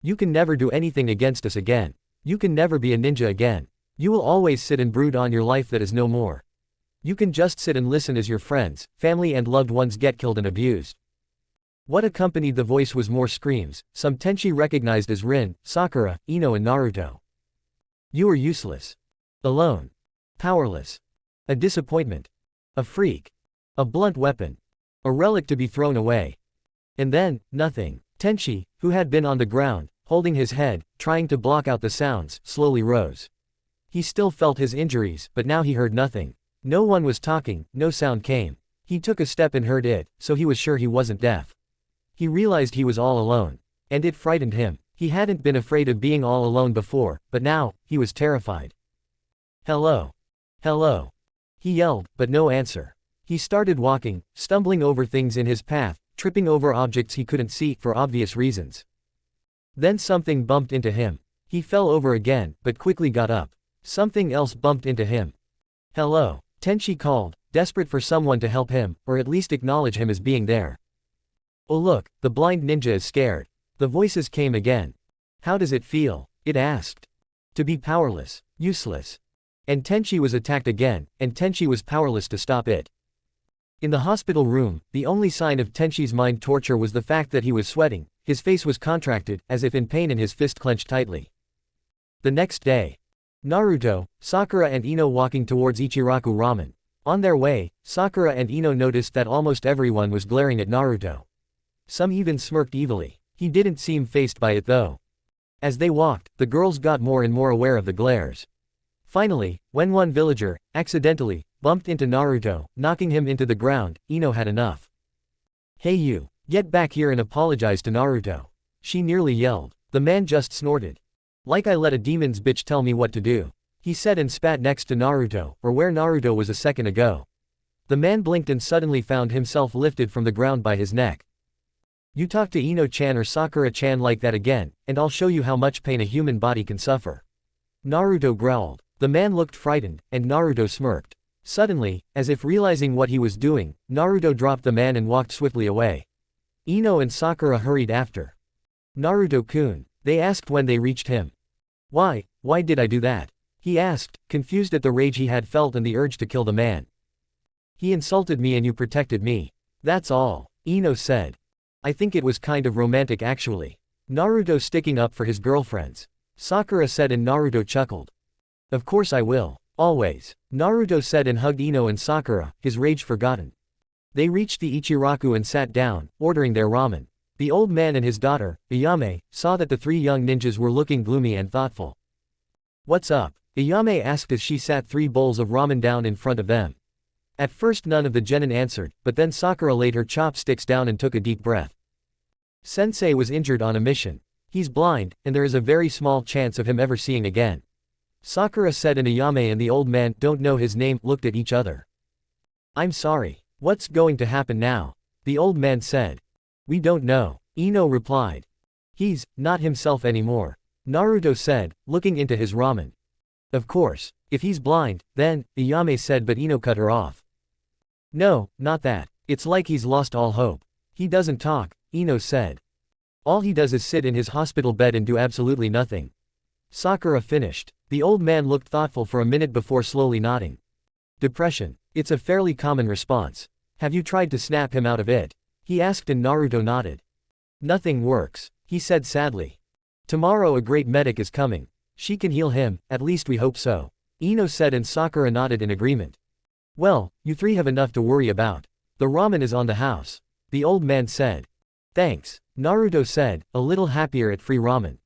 You can never do anything against us again. You can never be a ninja again. You will always sit and brood on your life that is no more. You can just sit and listen as your friends, family and loved ones get killed and abused. What accompanied the voice was more screams, some Tenchi recognized as Rin, Sakura, Ino and Naruto. You are useless. Alone. Powerless. A disappointment. A freak. A blunt weapon. A relic to be thrown away. And then, nothing. Tenchi, who had been on the ground, holding his head, trying to block out the sounds, slowly rose. He still felt his injuries, but now he heard nothing. No one was talking, no sound came. He took a step and heard it, so he was sure he wasn't deaf. He realized he was all alone. And it frightened him. He hadn't been afraid of being all alone before, but now, he was terrified. "Hello. Hello." He yelled, but no answer. He started walking, stumbling over things in his path, tripping over objects he couldn't see for obvious reasons. Then something bumped into him. He fell over again, but quickly got up. Something else bumped into him. "Hello." Tenchi called, desperate for someone to help him, or at least acknowledge him as being there. "Oh look, the blind ninja is scared." The voices came again. "How does it feel?" it asked. "To be powerless, useless." And Tenchi was attacked again, and Tenchi was powerless to stop it. In the hospital room, the only sign of Tenchi's mind torture was the fact that he was sweating, his face was contracted, as if in pain and his fist clenched tightly. The next day. Naruto, Sakura and Ino walking towards Ichiraku Ramen. On their way, Sakura and Ino noticed that almost everyone was glaring at Naruto. Some even smirked evilly. He didn't seem fazed by it though. As they walked, the girls got more and more aware of the glares. Finally, when one villager, accidentally, bumped into Naruto, knocking him into the ground, Ino had enough. "Hey you, get back here and apologize to Naruto," she nearly yelled. The man just snorted. "Like I let a demon's bitch tell me what to do," he said and spat next to Naruto, or where Naruto was a second ago. The man blinked and suddenly found himself lifted from the ground by his neck. "You talk to Ino-chan or Sakura-chan like that again, and I'll show you how much pain a human body can suffer." Naruto growled. The man looked frightened, and Naruto smirked. Suddenly, as if realizing what he was doing, Naruto dropped the man and walked swiftly away. Ino and Sakura hurried after. "Naruto-kun," they asked when they reached him. Why did I do that?" he asked, confused at the rage he had felt and the urge to kill the man. "He insulted me and you protected me. That's all," Ino said. "I think it was kind of romantic actually. Naruto sticking up for his girlfriends," Sakura said and Naruto chuckled. "Of course I will. Always," Naruto said and hugged Ino and Sakura, his rage forgotten. They reached the Ichiraku and sat down, ordering their ramen. The old man and his daughter, Iyame, saw that the three young ninjas were looking gloomy and thoughtful. "What's up?" Iyame asked as she sat 3 bowls of ramen down in front of them. At first none of the genin answered, but then Sakura laid her chopsticks down and took a deep breath. "Sensei was injured on a mission. He's blind, and there is a very small chance of him ever seeing again," Sakura said and Iyame and the old man, don't know his name, looked at each other. "I'm sorry. What's going to happen now?" the old man said. "We don't know," Ino replied. "He's not himself anymore," Naruto said, looking into his ramen. "Of course, if he's blind, then," Iyame said but Ino cut her off. "No, not that. It's like he's lost all hope. He doesn't talk," Ino said. "All he does is sit in his hospital bed and do absolutely nothing," Sakura finished. The old man looked thoughtful for a minute before slowly nodding. "Depression. It's a fairly common response. Have you tried to snap him out of it?" he asked and Naruto nodded. "Nothing works," he said sadly. "Tomorrow a great medic is coming. She can heal him, at least we hope so," Ino said and Sakura nodded in agreement. "Well, you three have enough to worry about. The ramen is on the house," the old man said. "Thanks," Naruto said, a little happier at free ramen.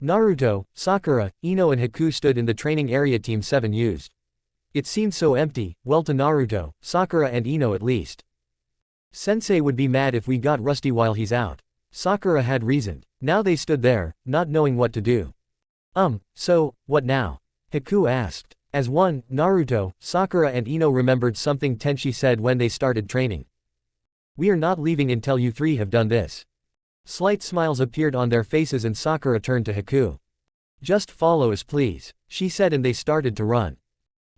Naruto, Sakura, Ino and Haku stood in the training area Team 7 used. It seemed so empty, well to Naruto, Sakura and Ino at least. "Sensei would be mad if we got rusty while he's out," Sakura had reasoned. Now they stood there, not knowing what to do. So, what now?" Haku asked. As one, Naruto, Sakura and Ino remembered something Tenchi said when they started training. "We are not leaving until you three have done this." Slight smiles appeared on their faces and Sakura turned to Haku. "Just follow us please," she said and they started to run.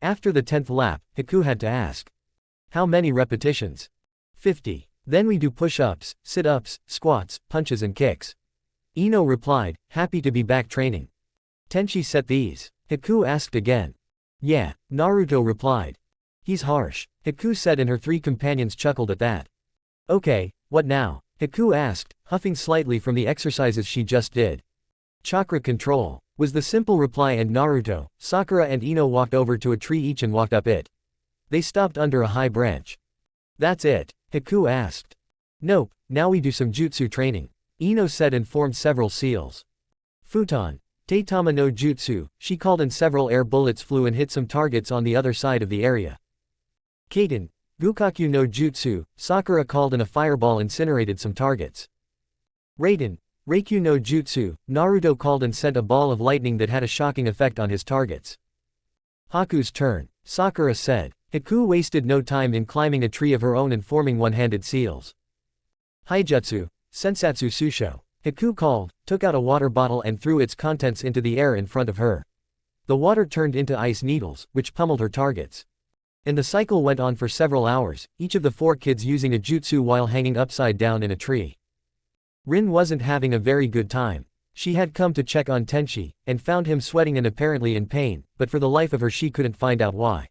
After the 10th lap, Haku had to ask. "How many repetitions?" 50. "Then we do push-ups, sit-ups, squats, punches and kicks." Ino replied, happy to be back training. "Tenchi set these?" Haku asked again. "Yeah," Naruto replied. "He's harsh," Haku said and her 3 companions chuckled at that. "Okay, what now?" Haku asked, huffing slightly from the exercises she just did. "Chakra control," was the simple reply and Naruto, Sakura and Ino walked over to a tree each and walked up it. They stopped under a high branch. "That's it?" Haku asked. "Nope, now we do some jutsu training," Ino said and formed several seals. "Futon. Taitama no jutsu," she called and several air bullets flew and hit some targets on the other side of the area. "Kaiten. Gukakyu no Jutsu, Sakura called and a fireball incinerated some targets. Raiden, Reikyu no Jutsu, Naruto called and sent a ball of lightning that had a shocking effect on his targets. Haku's turn, Sakura said. Haku wasted no time in climbing a tree of her own and forming one-handed seals. Haijutsu, Sensatsu Susho. Haku called, took out a water bottle and threw its contents into the air in front of her. The water turned into ice needles, which pummeled her targets. And the cycle went on for several hours, each of the 4 kids using a jutsu while hanging upside down in a tree. Rin wasn't having a very good time. She had come to check on Tenchi, and found him sweating and apparently in pain, but for the life of her she couldn't find out why.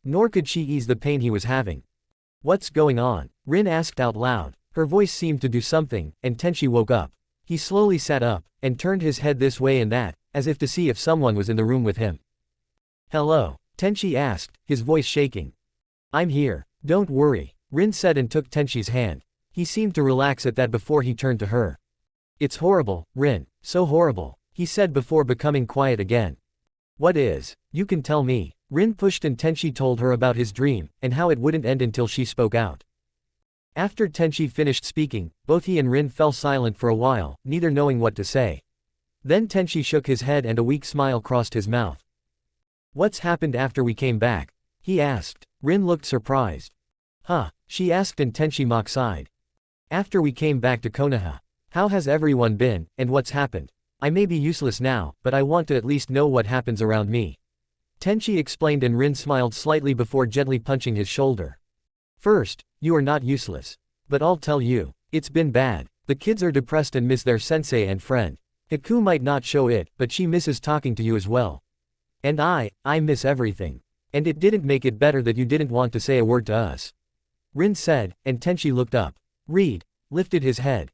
Nor could she ease the pain he was having. "What's going on?" Rin asked out loud. Her voice seemed to do something, and Tenchi woke up. He slowly sat up, and turned his head this way and that, as if to see if someone was in the room with him. "Hello?" Tenchi asked, his voice shaking. "I'm here. Don't worry," Rin said and took Tenchi's hand. He seemed to relax at that before he turned to her. "It's horrible, Rin, so horrible," he said before becoming quiet again. "What is? You can tell me." Rin pushed and Tenchi told her about his dream, and how it wouldn't end until she spoke out. After Tenchi finished speaking, both he and Rin fell silent for a while, neither knowing what to say. Then Tenchi shook his head and a weak smile crossed his mouth. "What's happened after we came back?" he asked. Rin looked surprised. "Huh?" she asked and Tenchi sighed. "After we came back to Konoha. How has everyone been, and what's happened? I may be useless now, but I want to at least know what happens around me." Tenchi explained and Rin smiled slightly before gently punching his shoulder. "First, you are not useless. But I'll tell you. It's been bad. The kids are depressed and miss their sensei and friend. Haku might not show it, but she misses talking to you as well. And I miss everything. And it didn't make it better that you didn't want to say a word to us." Rin said, and Tenchi looked up. Reed lifted his head.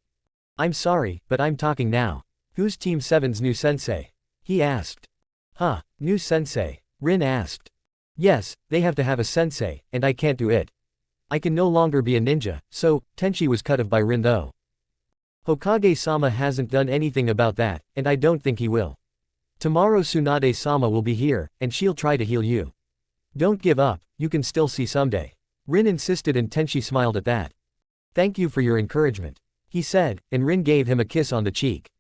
"I'm sorry, but I'm talking now. Who's Team 7's new sensei?" he asked. "Huh, new sensei?" Rin asked. "Yes, they have to have a sensei, and I can't do it. I can no longer be a ninja, so." Tenchi was cut off by Rin though. "Hokage-sama hasn't done anything about that, and I don't think he will. Tomorrow Tsunade-sama will be here, and she'll try to heal you. Don't give up, you can still see someday." Rin insisted and Tenchi smiled at that. "Thank you for your encouragement," he said, and Rin gave him a kiss on the cheek.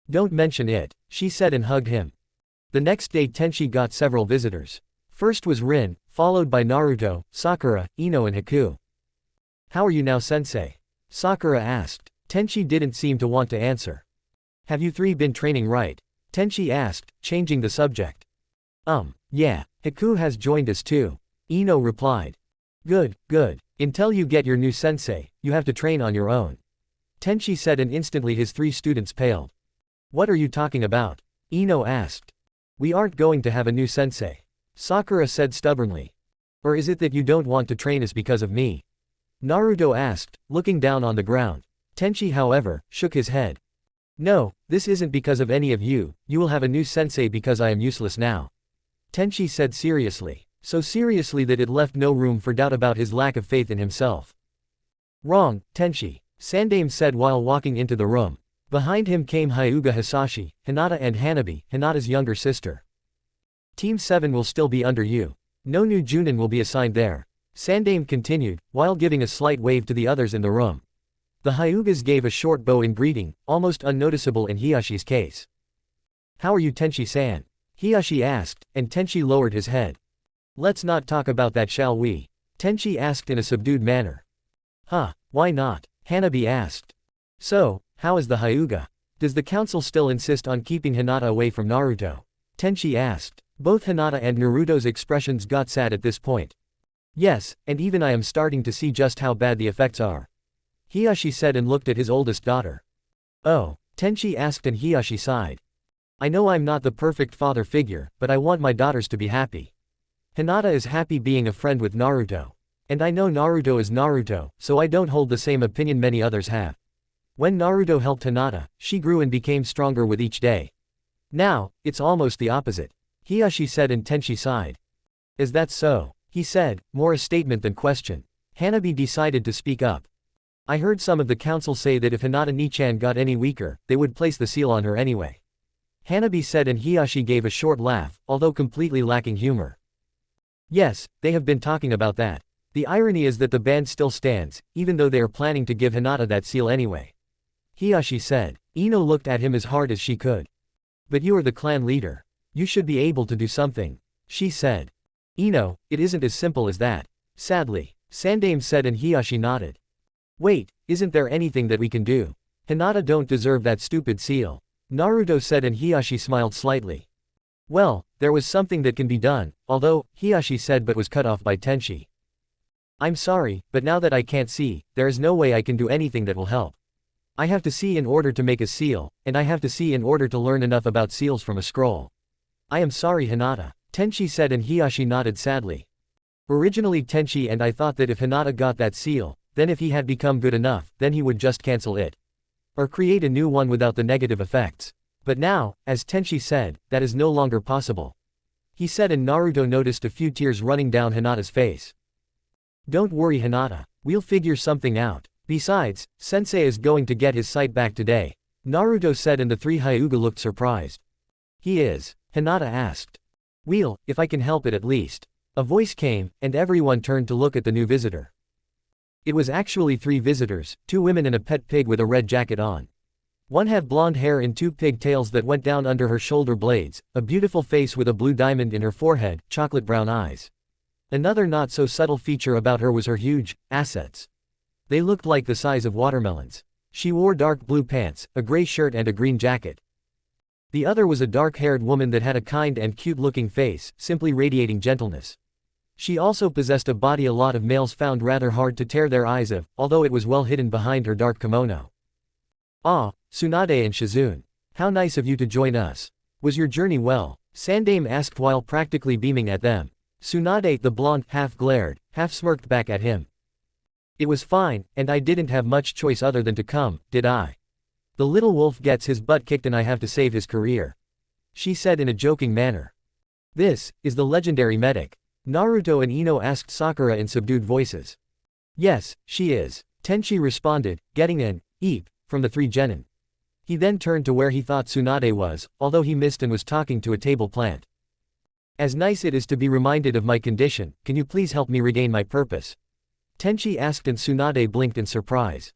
"Don't mention it," she said and hugged him. The next day Tenchi got several visitors. First was Rin, followed by Naruto, Sakura, Ino and Haku. "How are you now, sensei?" Sakura asked. Tenchi didn't seem to want to answer. "Have you 3 been training right?" Tenchi asked, changing the subject. Yeah, Haku has joined us too," Ino replied. Good. Until you get your new sensei, you have to train on your own," Tenchi said and instantly his 3 students paled. "What are you talking about?" Ino asked. "We aren't going to have a new sensei," Sakura said stubbornly. "Or is it that you don't want to train us because of me?" Naruto asked, looking down on the ground. Tenchi, however, shook his head. "No, this isn't because of any of you, you will have a new sensei because I am useless now," Tenchi said seriously. So seriously that it left no room for doubt about his lack of faith in himself. "Wrong, Tenchi," Sandaime said while walking into the room. Behind him came Hyuga Hisashi, Hinata and Hanabi, Hinata's younger sister. "Team 7 will still be under you. No new Junin will be assigned there," Sandaime continued, while giving a slight wave to the others in the room. The Hyugas gave a short bow in greeting, almost unnoticeable in Hiyashi's case. "How are you, Tenchi-san?" Hiyashi asked, and Tenchi lowered his head. "Let's not talk about that, shall we?" Tenchi asked in a subdued manner. "Huh, why not?" Hanabi asked. "So, how is the Hyuga? Does the council still insist on keeping Hinata away from Naruto?" Tenchi asked. Both Hinata and Naruto's expressions got sad at this point. "Yes, and even I am starting to see just how bad the effects are," Hiyashi said and looked at his oldest daughter. "Oh," Tenchi asked and Hiyashi sighed. "I know I'm not the perfect father figure, but I want my daughters to be happy. Hinata is happy being a friend with Naruto. And I know Naruto is Naruto, so I don't hold the same opinion many others have. When Naruto helped Hinata, she grew and became stronger with each day. Now, it's almost the opposite," Hiyashi said and Tenchi sighed. "Is that so?" he said, more a statement than question. Hanabi decided to speak up. "I heard some of the council say that if Hinata-ni-chan got any weaker, they would place the seal on her anyway," Hanabi said and Hiyashi gave a short laugh, although completely lacking humor. "Yes, they have been talking about that," The irony is that the band still stands, even though they are planning to give Hinata that seal anyway. Hiyashi said. Ino looked at him as hard as she could. But you are the clan leader. You should be able to do something. She said. Ino, it isn't as simple as that. Sadly. Sandaime said and Hiyashi nodded. Wait, isn't there anything that we can do? Hinata don't deserve that stupid seal. Naruto said and Hiyashi smiled slightly. Well, there was something that can be done, although, Hiyashi said but was cut off by Tenchi. I'm sorry, but now that I can't see, there is no way I can do anything that will help. I have to see in order to make a seal, and I have to see in order to learn enough about seals from a scroll. I am sorry Hinata, Tenchi said and Hiyashi nodded sadly. Originally Tenchi and I thought that if Hinata got that seal, then if he had become good enough, then he would just cancel it. Or create a new one without the negative effects. But now, as Tenchi said, that is no longer possible. He said and Naruto noticed a few tears running down Hinata's face. Don't worry Hinata, we'll figure something out. Besides, Sensei is going to get his sight back today. Naruto said and the three Hyuga looked surprised. He is? Hinata asked. Well, if I can help it at least. A voice came, and everyone turned to look at the new visitor. It was actually 3 visitors, 2 women and a pet pig with a red jacket on. One had blonde hair and 2 pigtails that went down under her shoulder blades, a beautiful face with a blue diamond in her forehead, chocolate brown eyes. Another not so subtle feature about her was her huge assets. They looked like the size of watermelons. She wore dark blue pants, a gray shirt and a green jacket. The other was a dark-haired woman that had a kind and cute-looking face, simply radiating gentleness. She also possessed a body a lot of males found rather hard to tear their eyes of, although it was well hidden behind her dark kimono. Ah, Tsunade and Shizune. How nice of you to join us. Was your journey well? Sandaime asked while practically beaming at them. Tsunade, the blonde, half glared, half smirked back at him. It was fine, and I didn't have much choice other than to come, did I? The little wolf gets his butt kicked and I have to save his career. She said in a joking manner. This is the legendary medic. Naruto and Ino asked Sakura in subdued voices. Yes, she is. Tenchi responded, getting an eep from the 3 genin. He then turned to where he thought Tsunade was, although he missed and was talking to a table plant. As nice it is to be reminded of my condition, can you please help me regain my purpose? Tenchi asked and Tsunade blinked in surprise.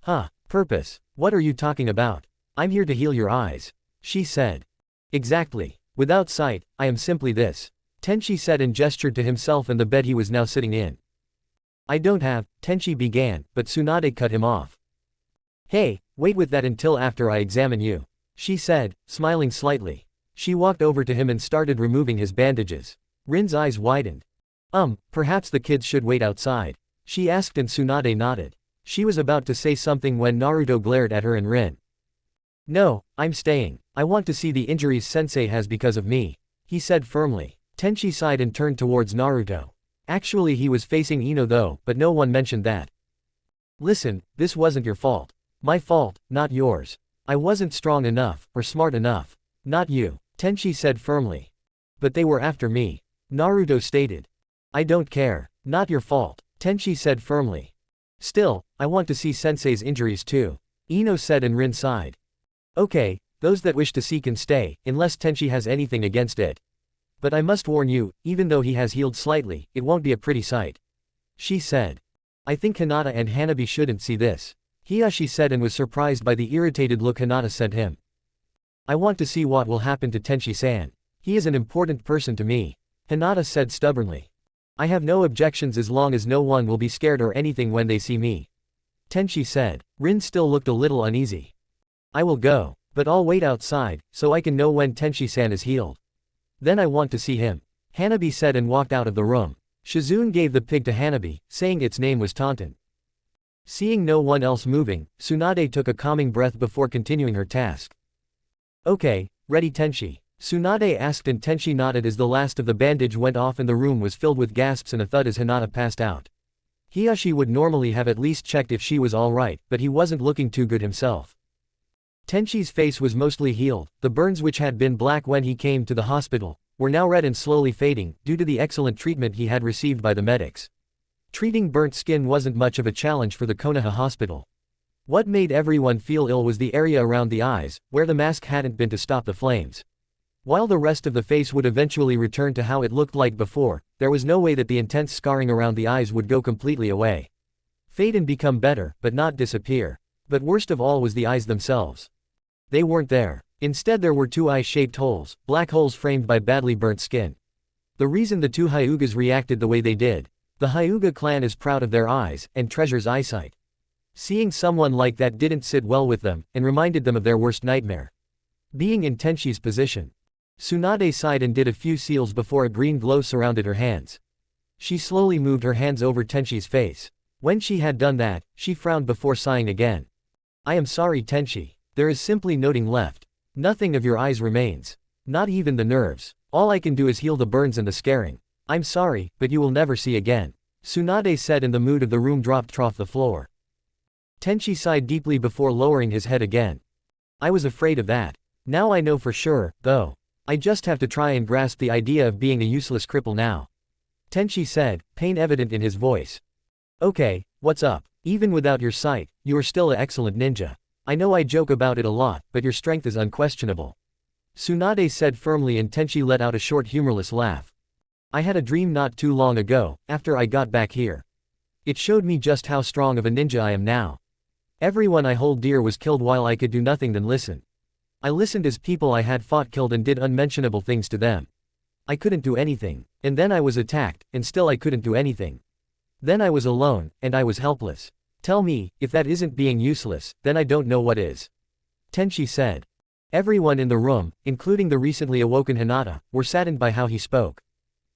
Huh, purpose, what are you talking about? I'm here to heal your eyes. She said. Exactly. Without sight, I am simply this. Tenchi said and gestured to himself and the bed he was now sitting in. I don't have, Tenchi began, but Tsunade cut him off. Hey, wait with that until after I examine you. She said, smiling slightly. She walked over to him and started removing his bandages. Rin's eyes widened. Perhaps the kids should wait outside. She asked and Tsunade nodded. She was about to say something when Naruto glared at her and Rin. No, I'm staying. I want to see the injuries Sensei has because of me. He said firmly. Tenchi sighed and turned towards Naruto. Actually he was facing Ino though, but no one mentioned that. Listen, this wasn't your fault. My fault, not yours. I wasn't strong enough, or smart enough. Not you, Tenchi said firmly. But they were after me. Naruto stated. I don't care. Not your fault, Tenchi said firmly. Still, I want to see Sensei's injuries too. Ino said and Rin sighed. Okay, those that wish to see can stay, unless Tenchi has anything against it. But I must warn you, even though he has healed slightly, it won't be a pretty sight. She said. I think Hinata and Hanabi shouldn't see this. Hiyashi said and was surprised by the irritated look Hinata sent him. I want to see what will happen to Tenchi-san. He is an important person to me. Hinata said stubbornly. I have no objections as long as no one will be scared or anything when they see me. Tenchi said. Rin still looked a little uneasy. I will go, but I'll wait outside, so I can know when Tenchi-san is healed. Then I want to see him. Hanabi said and walked out of the room. Shizune gave the pig to Hanabi, saying its name was Taunton. Seeing no one else moving, Tsunade took a calming breath before continuing her task. Okay, ready Tenchi? Tsunade asked and Tenchi nodded as the last of the bandage went off and the room was filled with gasps and a thud as Hinata passed out. Hiyashi would normally have at least checked if she was alright, but he wasn't looking too good himself. Tenchi's face was mostly healed, the burns which had been black when he came to the hospital, were now red and slowly fading, due to the excellent treatment he had received by the medics. Treating burnt skin wasn't much of a challenge for the Konoha hospital. What made everyone feel ill was the area around the eyes, where the mask hadn't been to stop the flames. While the rest of the face would eventually return to how it looked like before, there was no way that the intense scarring around the eyes would go completely away. Fade and become better, but not disappear. But worst of all was the eyes themselves. They weren't there. Instead there were two eye-shaped holes, black holes framed by badly burnt skin. The reason the two Hyugas reacted the way they did: the Hyuga clan is proud of their eyes, and treasures eyesight. Seeing someone like that didn't sit well with them, and reminded them of their worst nightmare. Being in Tenshi's position. Tsunade sighed and did a few seals before a green glow surrounded her hands. She slowly moved her hands over Tenshi's face. When she had done that, she frowned before sighing again. I am sorry, Tenshi. There is simply nothing left. Nothing of your eyes remains. Not even the nerves. All I can do is heal the burns and the scarring. I'm sorry, but you will never see again. Tsunade said, and the mood of the room dropped to the floor. Tenshi sighed deeply before lowering his head again. I was afraid of that. Now I know for sure, though. I just have to try and grasp the idea of being a useless cripple now. Tenshi said, pain evident in his voice. Okay, what's up? Even without your sight, you are still an excellent ninja. I know I joke about it a lot, but your strength is unquestionable. Tsunade said firmly, and Tenshi let out a short humorless laugh. I had a dream not too long ago, after I got back here. It showed me just how strong of a ninja I am now. Everyone I hold dear was killed while I could do nothing than listen. I listened as people I had fought killed and did unmentionable things to them. I couldn't do anything. And then I was attacked, and still I couldn't do anything. Then I was alone, and I was helpless. Tell me, if that isn't being useless, then I don't know what is. Tenshi said. Everyone in the room, including the recently awoken Hinata, were saddened by how he spoke.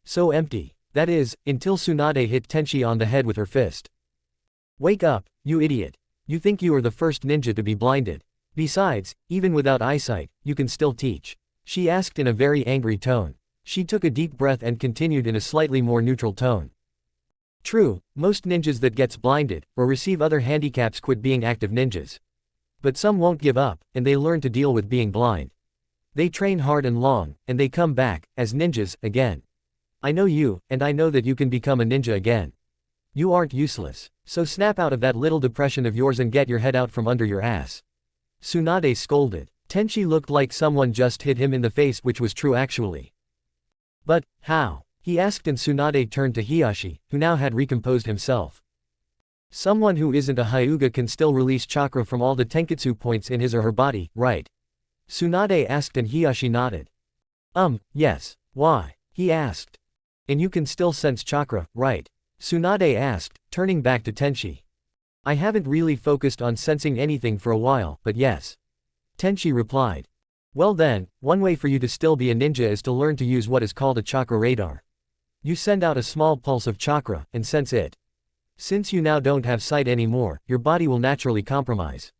So empty. That is, until Tsunade hit Tenshi on the head with her fist. Wake up, you idiot. You think you are the first ninja to be blinded. Besides, even without eyesight, you can still teach. She asked in a very angry tone. She took a deep breath and continued in a slightly more neutral tone. True, most ninjas that gets blinded, or receive other handicaps quit being active ninjas. But some won't give up, and they learn to deal with being blind. They train hard and long, and they come back, as ninjas, again. I know you, and I know that you can become a ninja again. You aren't useless. So snap out of that little depression of yours and get your head out from under your ass. Tsunade scolded. Tenshi looked like someone just hit him in the face, which was true actually. But, how? He asked, and Tsunade turned to Hiyashi, who now had recomposed himself. Someone who isn't a Hyuga can still release chakra from all the tenketsu points in his or her body, right? Tsunade asked, and Hiyashi nodded. Yes. Why? He asked. And you can still sense chakra, right? Tsunade asked, turning back to Tenshi. I haven't really focused on sensing anything for a while, but yes. Tenshi replied. Well then, one way for you to still be a ninja is to learn to use what is called a chakra radar. You send out a small pulse of chakra, and sense it. Since you now don't have sight anymore, your body will naturally compromise.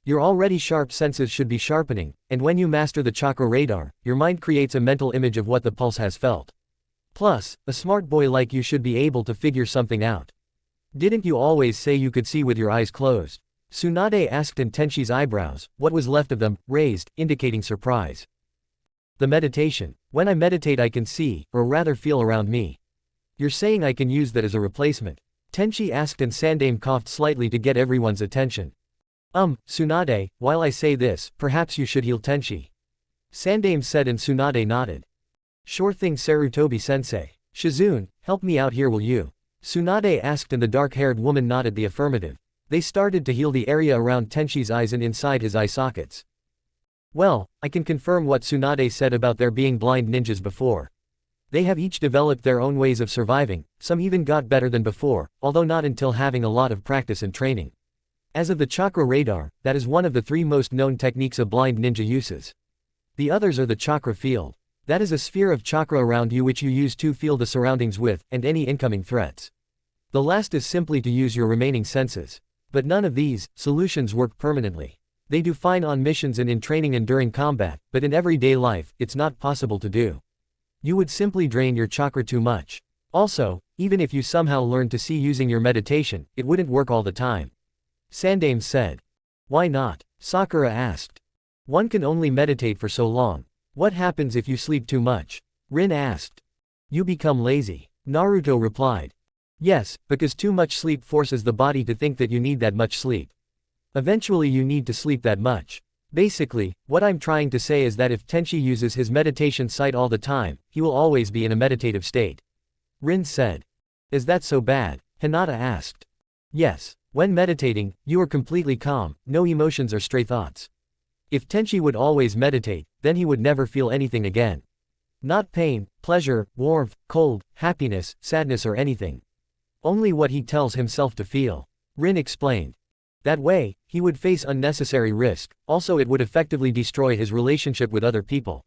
Your already sharp senses should be sharpening, and when you master the chakra radar, your mind creates a mental image of what the pulse has felt. Plus, a smart boy like you should be able to figure something out. Didn't you always say you could see with your eyes closed? Tsunade asked, and Tenshi's eyebrows, what was left of them, raised, indicating surprise. The meditation. When I meditate I can see, or rather feel around me. You're saying I can use that as a replacement? Tenshi asked, and Sandaime coughed slightly to get everyone's attention. Tsunade, while I say this, perhaps you should heal Tenshi. Sandaime said, and Tsunade nodded. Sure thing, Sarutobi-sensei. Shizune, help me out here, will you? Tsunade asked, and the dark-haired woman nodded the affirmative. They started to heal the area around Tenshi's eyes and inside his eye sockets. Well, I can confirm what Tsunade said about there being blind ninjas before. They have each developed their own ways of surviving, some even got better than before, although not until having a lot of practice and training. As of the chakra radar, that is one of the 3 most known techniques a blind ninja uses. The others are the chakra field. That is a sphere of chakra around you which you use to feel the surroundings with, and any incoming threats. The last is simply to use your remaining senses. But none of these solutions work permanently. They do fine on missions and in training and during combat, but in everyday life, it's not possible to do. You would simply drain your chakra too much. Also, even if you somehow learned to see using your meditation, it wouldn't work all the time. Sandaime said. Why not? Sakura asked. One can only meditate for so long. What happens if you sleep too much? Rin asked. You become lazy. Naruto replied. Yes, because too much sleep forces the body to think that you need that much sleep. Eventually you need to sleep that much. Basically, what I'm trying to say is that if Tenchi uses his meditation site all the time, he will always be in a meditative state. Rin said. Is that so bad? Hinata asked. Yes. When meditating, you are completely calm, no emotions or stray thoughts. If Tenchi would always meditate, then he would never feel anything again. Not pain, pleasure, warmth, cold, happiness, sadness or anything. Only what he tells himself to feel. Rin explained. That way, he would face unnecessary risk, also it would effectively destroy his relationship with other people.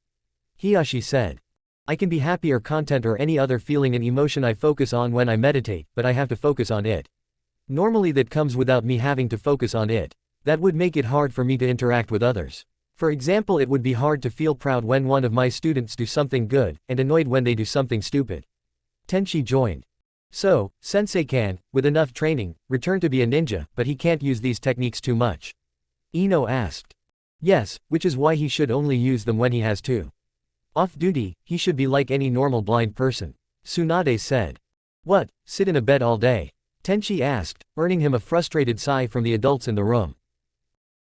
Hiyashi said. I can be happy or content or any other feeling and emotion I focus on when I meditate, but I have to focus on it. Normally that comes without me having to focus on it. That would make it hard for me to interact with others. For example, it would be hard to feel proud when one of my students do something good, and annoyed when they do something stupid. Tenchi joined. So, Sensei can, with enough training, return to be a ninja, but he can't use these techniques too much. Ino asked. Yes, which is why he should only use them when he has to. Off duty, he should be like any normal blind person. Tsunade said. What, sit in a bed all day? Tenchi asked, earning him a frustrated sigh from the adults in the room.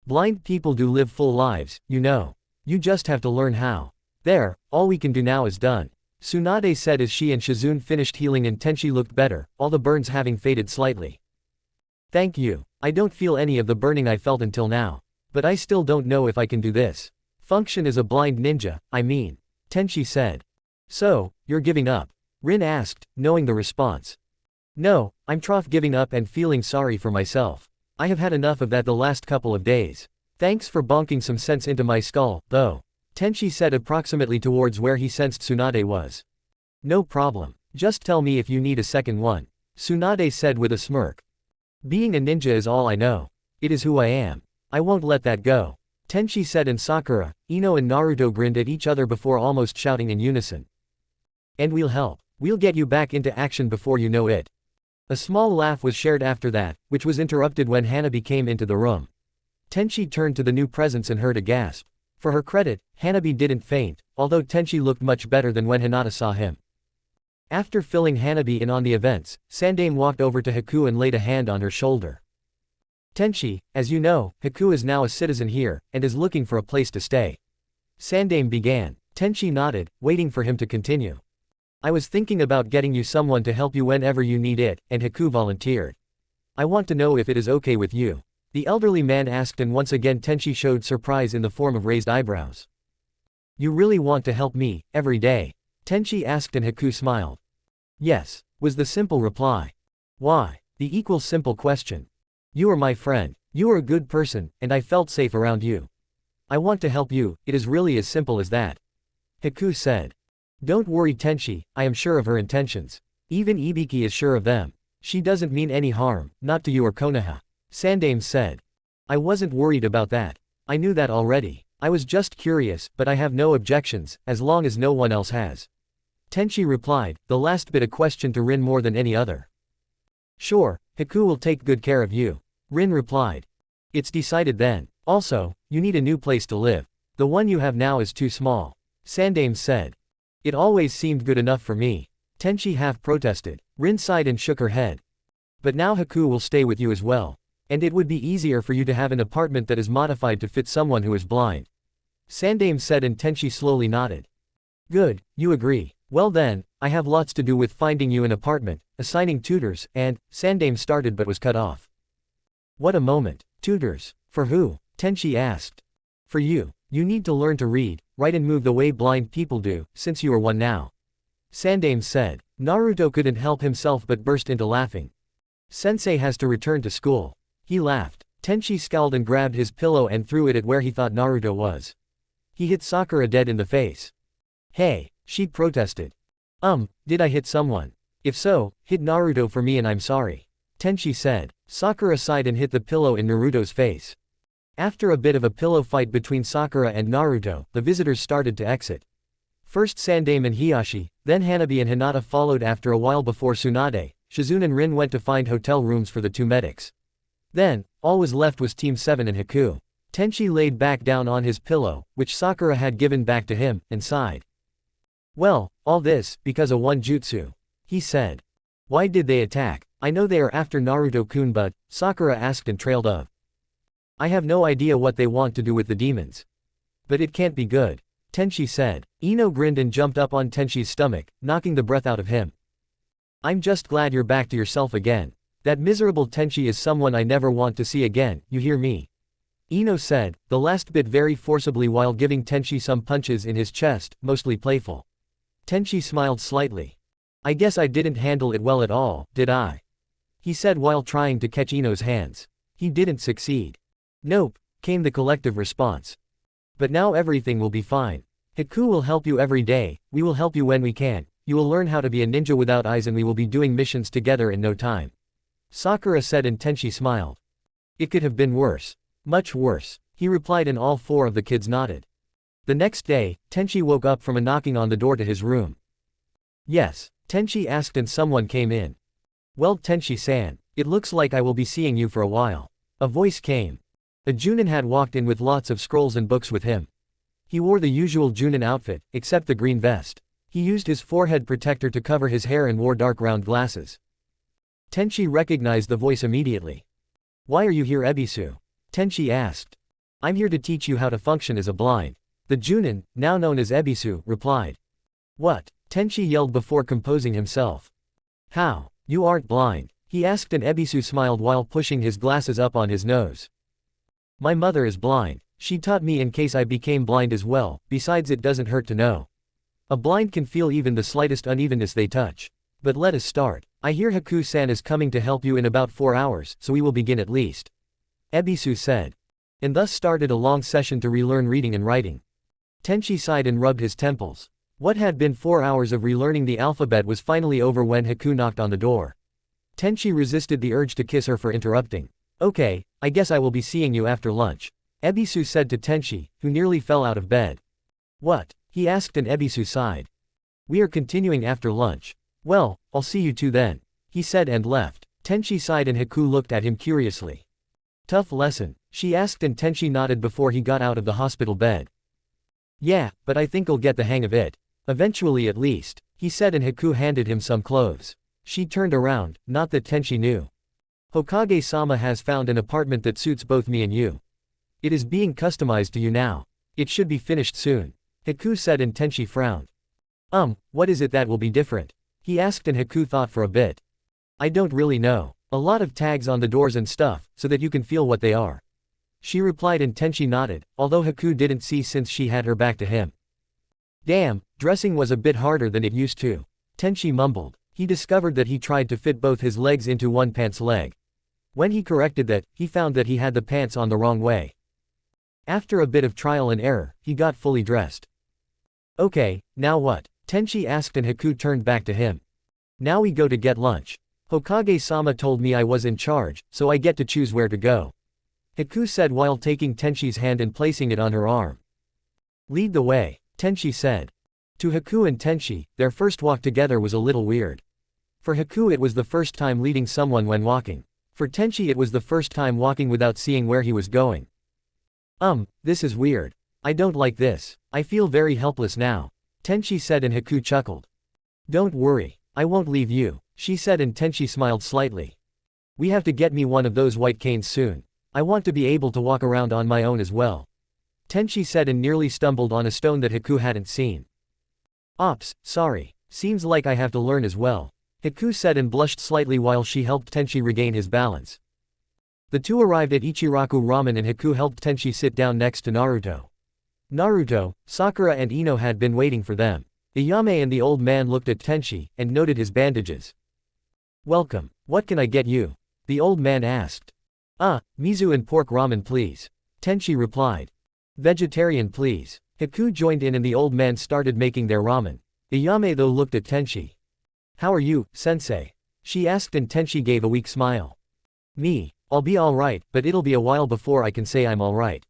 Blind people do live full lives, you know. You just have to learn how. There, all we can do now is done. Tsunade said as she and Shizune finished healing and Tenchi looked better, all the burns having faded slightly. Thank you. I don't feel any of the burning I felt until now. But I still don't know if I can do this. Function is a blind ninja, I mean. Tenchi said. So, you're giving up? Rin asked, knowing the response. No, I'm giving up and feeling sorry for myself. I have had enough of that the last couple of days. Thanks for bonking some sense into my skull, though. Tenchi said approximately towards where he sensed Tsunade was. No problem. Just tell me if you need a second one. Tsunade said with a smirk. Being a ninja is all I know. It is who I am. I won't let that go. Tenchi said and Sakura, Ino and Naruto grinned at each other before almost shouting in unison. And we'll help. We'll get you back into action before you know it. A small laugh was shared after that, which was interrupted when Hanabi came into the room. Tenchi turned to the new presence and heard a gasp. For her credit, Hanabi didn't faint, although Tenchi looked much better than when Hinata saw him. After filling Hanabi in on the events, Sandame walked over to Haku and laid a hand on her shoulder. Tenchi, as you know, Haku is now a citizen here, and is looking for a place to stay. Sandame began. Tenchi nodded, waiting for him to continue. I was thinking about getting you someone to help you whenever you need it, and Haku volunteered. I want to know if it is okay with you. The elderly man asked and once again Tenchi showed surprise in the form of raised eyebrows. You really want to help me, every day? Tenchi asked and Haku smiled. Yes, was the simple reply. Why? The equal simple question. You are my friend. You are a good person, and I felt safe around you. I want to help you, it is really as simple as that. Haku said. Don't worry Tenchi, I am sure of her intentions. Even Ibiki is sure of them. She doesn't mean any harm, not to you or Konoha. Sandame said. I wasn't worried about that. I knew that already. I was just curious, but I have no objections, as long as no one else has. Tenchi replied, the last bit a question to Rin more than any other. Sure, Haku will take good care of you. Rin replied. It's decided then. Also, you need a new place to live. The one you have now is too small. Sandame said. It always seemed good enough for me. Tenchi half protested. Rin sighed and shook her head. But now Haku will stay with you as well. And it would be easier for you to have an apartment that is modified to fit someone who is blind. Sandame said and Tenchi slowly nodded. Good, you agree. Well then, I have lots to do with finding you an apartment, assigning tutors, and, Sandame started but was cut off. What a moment. Tutors. For who? Tenchi asked. For you. You need to learn to read, write and move the way blind people do, since you are one now. Sandame said. Naruto couldn't help himself but burst into laughing. Sensei has to return to school. He laughed. Tenchi scowled and grabbed his pillow and threw it at where he thought Naruto was. He hit Sakura dead in the face. Hey, she protested. Did I hit someone? If so, hit Naruto for me and I'm sorry. Tenchi said. Sakura sighed and hit the pillow in Naruto's face. After a bit of a pillow fight between Sakura and Naruto, the visitors started to exit. First Sandame and Hiyashi, then Hanabi and Hinata followed after a while before Tsunade, Shizune and Rin went to find hotel rooms for the two medics. Then, all was left was Team 7 and Haku. Tenchi laid back down on his pillow, which Sakura had given back to him, and sighed. Well, all this, because of one jutsu. He said. Why did they attack? I know they are after Naruto-kun but, Sakura asked and trailed off. I have no idea what they want to do with the demons. But it can't be good. Tenchi said. Ino grinned and jumped up on Tenchi's stomach, knocking the breath out of him. I'm just glad you're back to yourself again. That miserable Tenchi is someone I never want to see again, you hear me? Ino said, the last bit very forcibly while giving Tenchi some punches in his chest, mostly playful. Tenchi smiled slightly. I guess I didn't handle it well at all, did I? He said while trying to catch Ino's hands. He didn't succeed. Nope, came the collective response. But now everything will be fine. Haku will help you every day, we will help you when we can, you will learn how to be a ninja without eyes and we will be doing missions together in no time. Sakura said and Tenchi smiled. It could have been worse. Much worse, he replied and all four of the kids nodded. The next day, Tenchi woke up from a knocking on the door to his room. Yes, Tenchi asked and someone came in. Well Tenchi-san, it looks like I will be seeing you for a while. A voice came. A Junin had walked in with lots of scrolls and books with him. He wore the usual Junin outfit, except the green vest. He used his forehead protector to cover his hair and wore dark round glasses. Tenchi recognized the voice immediately. Why are you here Ebisu? Tenchi asked. I'm here to teach you how to function as a blind. The Junin, now known as Ebisu, replied. What? Tenchi yelled before composing himself. How? You aren't blind? He asked and Ebisu smiled while pushing his glasses up on his nose. My mother is blind. She taught me in case I became blind as well, besides it doesn't hurt to know. A blind can feel even the slightest unevenness they touch. But let us start. I hear Haku-san is coming to help you in about 4 hours, so we will begin at least. Ebisu said. And thus started a long session to relearn reading and writing. Tenchi sighed and rubbed his temples. What had been 4 hours of relearning the alphabet was finally over when Haku knocked on the door. Tenchi resisted the urge to kiss her for interrupting. Okay, I guess I will be seeing you after lunch. Ebisu said to Tenchi, who nearly fell out of bed. What? He asked and Ebisu sighed. We are continuing after lunch. Well, I'll see you two then. He said and left. Tenchi sighed and Haku looked at him curiously. Tough lesson, she asked and Tenchi nodded before he got out of the hospital bed. Yeah, but I think I'll get the hang of it. Eventually at least, he said and Haku handed him some clothes. She turned around, not that Tenchi knew. Hokage-sama has found an apartment that suits both me and you. It is being customized to you now. It should be finished soon. Haku said and Tenchi frowned. What is it that will be different? He asked and Haku thought for a bit. I don't really know. A lot of tags on the doors and stuff, so that you can feel what they are. She replied and Tenchi nodded, although Haku didn't see since she had her back to him. Damn, dressing was a bit harder than it used to. Tenchi mumbled. He discovered that he tried to fit both his legs into one pant's leg. When he corrected that, he found that he had the pants on the wrong way. After a bit of trial and error, he got fully dressed. Okay, now what? Tenchi asked and Haku turned back to him. Now we go to get lunch. Hokage-sama told me I was in charge, so I get to choose where to go. Haku said while taking Tenchi's hand and placing it on her arm. Lead the way, Tenchi said. To Haku and Tenchi, their first walk together was a little weird. For Haku it was the first time leading someone when walking. For Tenchi it was the first time walking without seeing where he was going. This is weird. I don't like this. I feel very helpless now. Tenchi said and Haku chuckled. Don't worry, I won't leave you, she said and Tenchi smiled slightly. We have to get me one of those white canes soon. I want to be able to walk around on my own as well. Tenchi said and nearly stumbled on a stone that Haku hadn't seen. Ops, sorry. Seems like I have to learn as well. Haku said and blushed slightly while she helped Tenchi regain his balance. The two arrived at Ichiraku Ramen and Haku helped Tenchi sit down next to Naruto. Naruto, Sakura and Ino had been waiting for them. Iyame and the old man looked at Tenchi, and noted his bandages. Welcome, what can I get you? The old man asked. Mizu and pork ramen please. Tenchi replied. Vegetarian please. Haku joined in and the old man started making their ramen. Iyame though looked at Tenchi. How are you, sensei? She asked and Tenchi gave a weak smile. Me, I'll be alright, but it'll be a while before I can say I'm alright.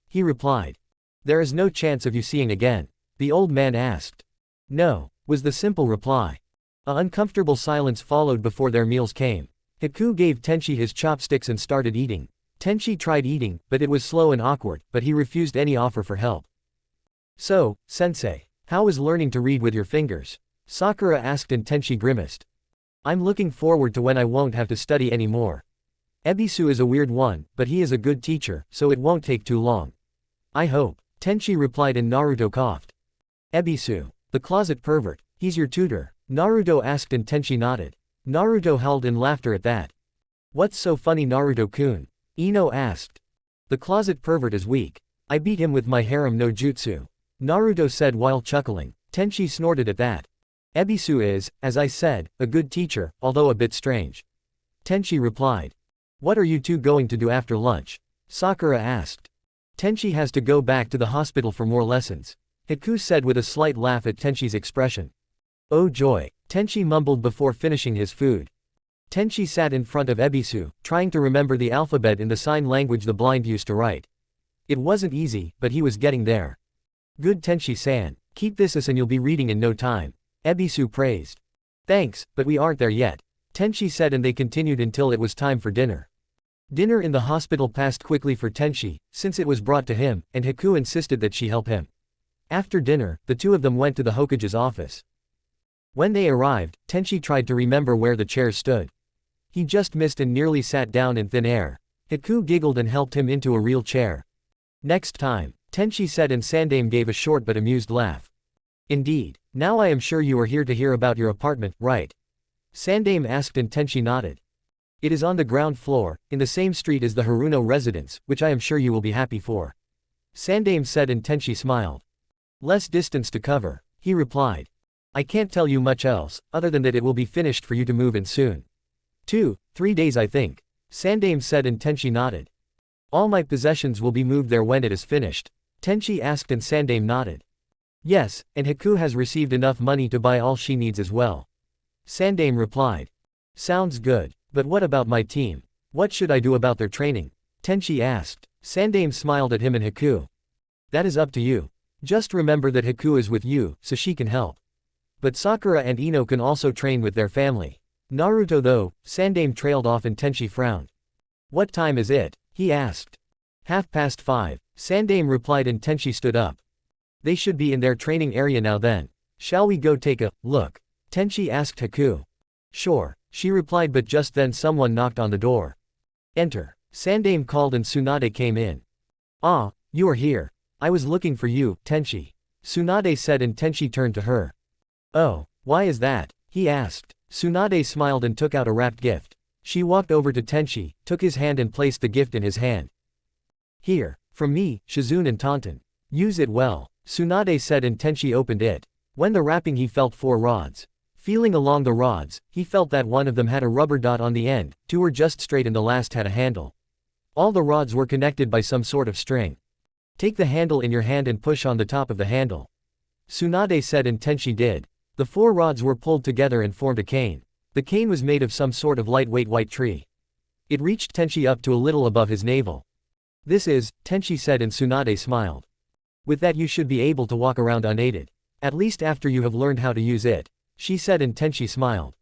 He replied. There is no chance of you seeing again? The old man asked. No, was the simple reply. An uncomfortable silence followed before their meals came. Haku gave Tenchi his chopsticks and started eating. Tenchi tried eating, but it was slow and awkward, but he refused any offer for help. So, sensei, how is learning to read with your fingers? Sakura asked and Tenchi grimaced. I'm looking forward to when I won't have to study anymore. Ebisu is a weird one, but he is a good teacher, so it won't take too long. I hope. Tenchi replied and Naruto coughed. Ebisu. The closet pervert. He's your tutor. Naruto asked and Tenchi nodded. Naruto howled in laughter at that. What's so funny, Naruto-kun? Ino asked. The closet pervert is weak. I beat him with my harem no jutsu. Naruto said while chuckling. Tenchi snorted at that. Ebisu is, as I said, a good teacher, although a bit strange. Tenchi replied. What are you two going to do after lunch? Sakura asked. Tenchi has to go back to the hospital for more lessons. Haku said with a slight laugh at Tenchi's expression. Oh joy, Tenchi mumbled before finishing his food. Tenchi sat in front of Ebisu, trying to remember the alphabet in the sign language the blind used to write. It wasn't easy, but he was getting there. Good Tenchi-san, keep this and you'll be reading in no time. Ebisu praised. Thanks, but we aren't there yet. Tenchi said and they continued until it was time for dinner. Dinner in the hospital passed quickly for Tenchi, since it was brought to him, and Haku insisted that she help him. After dinner, the two of them went to the Hokage's office. When they arrived, Tenchi tried to remember where the chairs stood. He just missed and nearly sat down in thin air. Haku giggled and helped him into a real chair. Next time, Tenchi said and Sandaime gave a short but amused laugh. Indeed. Now I am sure you are here to hear about your apartment, right? Sandaime asked and Tenchi nodded. It is on the ground floor, in the same street as the Haruno residence, which I am sure you will be happy for. Sandaime said and Tenchi smiled. Less distance to cover, he replied. I can't tell you much else, other than that it will be finished for you to move in soon. 2-3 days I think. Sandaime said and Tenchi nodded. All my possessions will be moved there when it is finished. Tenchi asked and Sandaime nodded. Yes, and Haku has received enough money to buy all she needs as well. Sandaime replied. Sounds good, but what about my team? What should I do about their training? Tenchi asked. Sandaime smiled at him and Haku. That is up to you. Just remember that Haku is with you, so she can help. But Sakura and Ino can also train with their family. Naruto though, Sandaime trailed off and Tenchi frowned. What time is it? He asked. 5:30. Sandaime replied and Tenchi stood up. They should be in their training area now then. Shall we go take a look? Tenchi asked Haku. Sure, she replied, but just then someone knocked on the door. Enter. Sandaime called and Tsunade came in. Ah, you are here. I was looking for you, Tenchi. Tsunade said and Tenchi turned to her. Oh, why is that? He asked. Tsunade smiled and took out a wrapped gift. She walked over to Tenchi, took his hand and placed the gift in his hand. Here, from me, Shizune and Taunton. Use it well, Tsunade said and Tenchi opened it. When the wrapping he felt 4 rods. Feeling along the rods, he felt that one of them had a rubber dot on the end, 2 were just straight and the last had a handle. All the rods were connected by some sort of string. Take the handle in your hand and push on the top of the handle. Tsunade said and Tenchi did. The 4 rods were pulled together and formed a cane. The cane was made of some sort of lightweight white tree. It reached Tenchi up to a little above his navel. This is, Tenchi said and Tsunade smiled. With that you should be able to walk around unaided. At least after you have learned how to use it. She said and Tenchi smiled.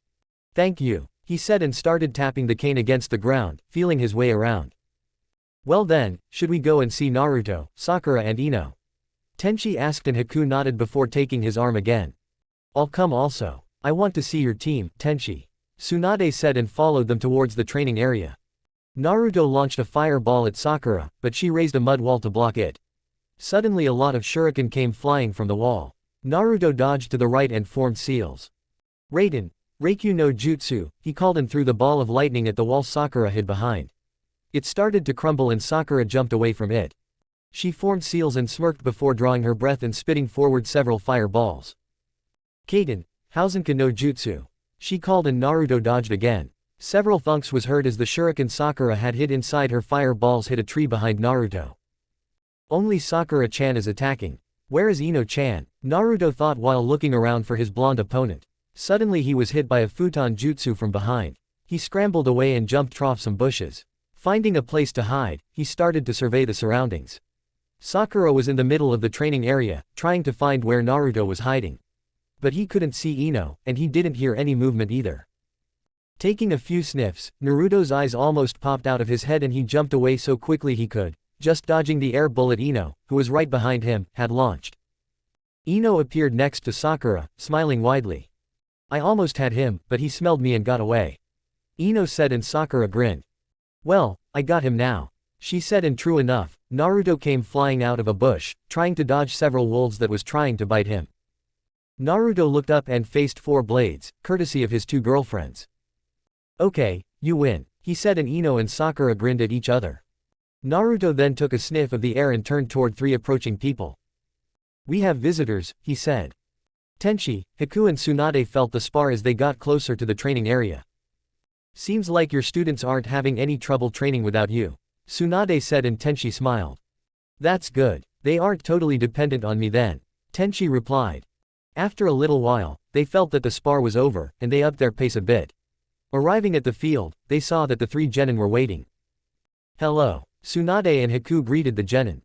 Thank you, he said and started tapping the cane against the ground, feeling his way around. Well then, should we go and see Naruto, Sakura and Ino? Tenchi asked and Haku nodded before taking his arm again. I'll come also. I want to see your team, Tenchi. Tsunade said and followed them towards the training area. Naruto launched a fireball at Sakura, but she raised a mud wall to block it. Suddenly a lot of shuriken came flying from the wall. Naruto dodged to the right and formed seals. Raiden, Reikyu no Jutsu, he called and threw the ball of lightning at the wall Sakura hid behind. It started to crumble and Sakura jumped away from it. She formed seals and smirked before drawing her breath and spitting forward several fireballs. Kaden, Hausenka no Jutsu. She called and Naruto dodged again. Several thunks was heard as the shuriken Sakura had hid inside her fireballs hit a tree behind Naruto. Only Sakura-chan is attacking. Where is Ino-chan? Naruto thought while looking around for his blonde opponent. Suddenly he was hit by a futon jutsu from behind. He scrambled away and jumped off some bushes. Finding a place to hide, he started to survey the surroundings. Sakura was in the middle of the training area, trying to find where Naruto was hiding. But he couldn't see Ino, and he didn't hear any movement either. Taking a few sniffs, Naruto's eyes almost popped out of his head and he jumped away so quickly he could, just dodging the air bullet Ino, who was right behind him, had launched. Ino appeared next to Sakura, smiling widely. I almost had him, but he smelled me and got away. Ino said and Sakura grinned. Well, I got him now, she said, and true enough, Naruto came flying out of a bush, trying to dodge several wolves that was trying to bite him. Naruto looked up and faced 4 blades, courtesy of his 2 girlfriends. Okay, you win, he said, and Ino and Sakura grinned at each other. Naruto then took a sniff of the air and turned toward 3 approaching people. We have visitors, he said. Tenchi, Haku and Tsunade felt the spar as they got closer to the training area. Seems like your students aren't having any trouble training without you, Tsunade said, and Tenchi smiled. That's good, they aren't totally dependent on me then, Tenchi replied. After a little while, they felt that the spar was over, and they upped their pace a bit. Arriving at the field, they saw that the 3 genin were waiting. Hello, Tsunade and Haku greeted the genin.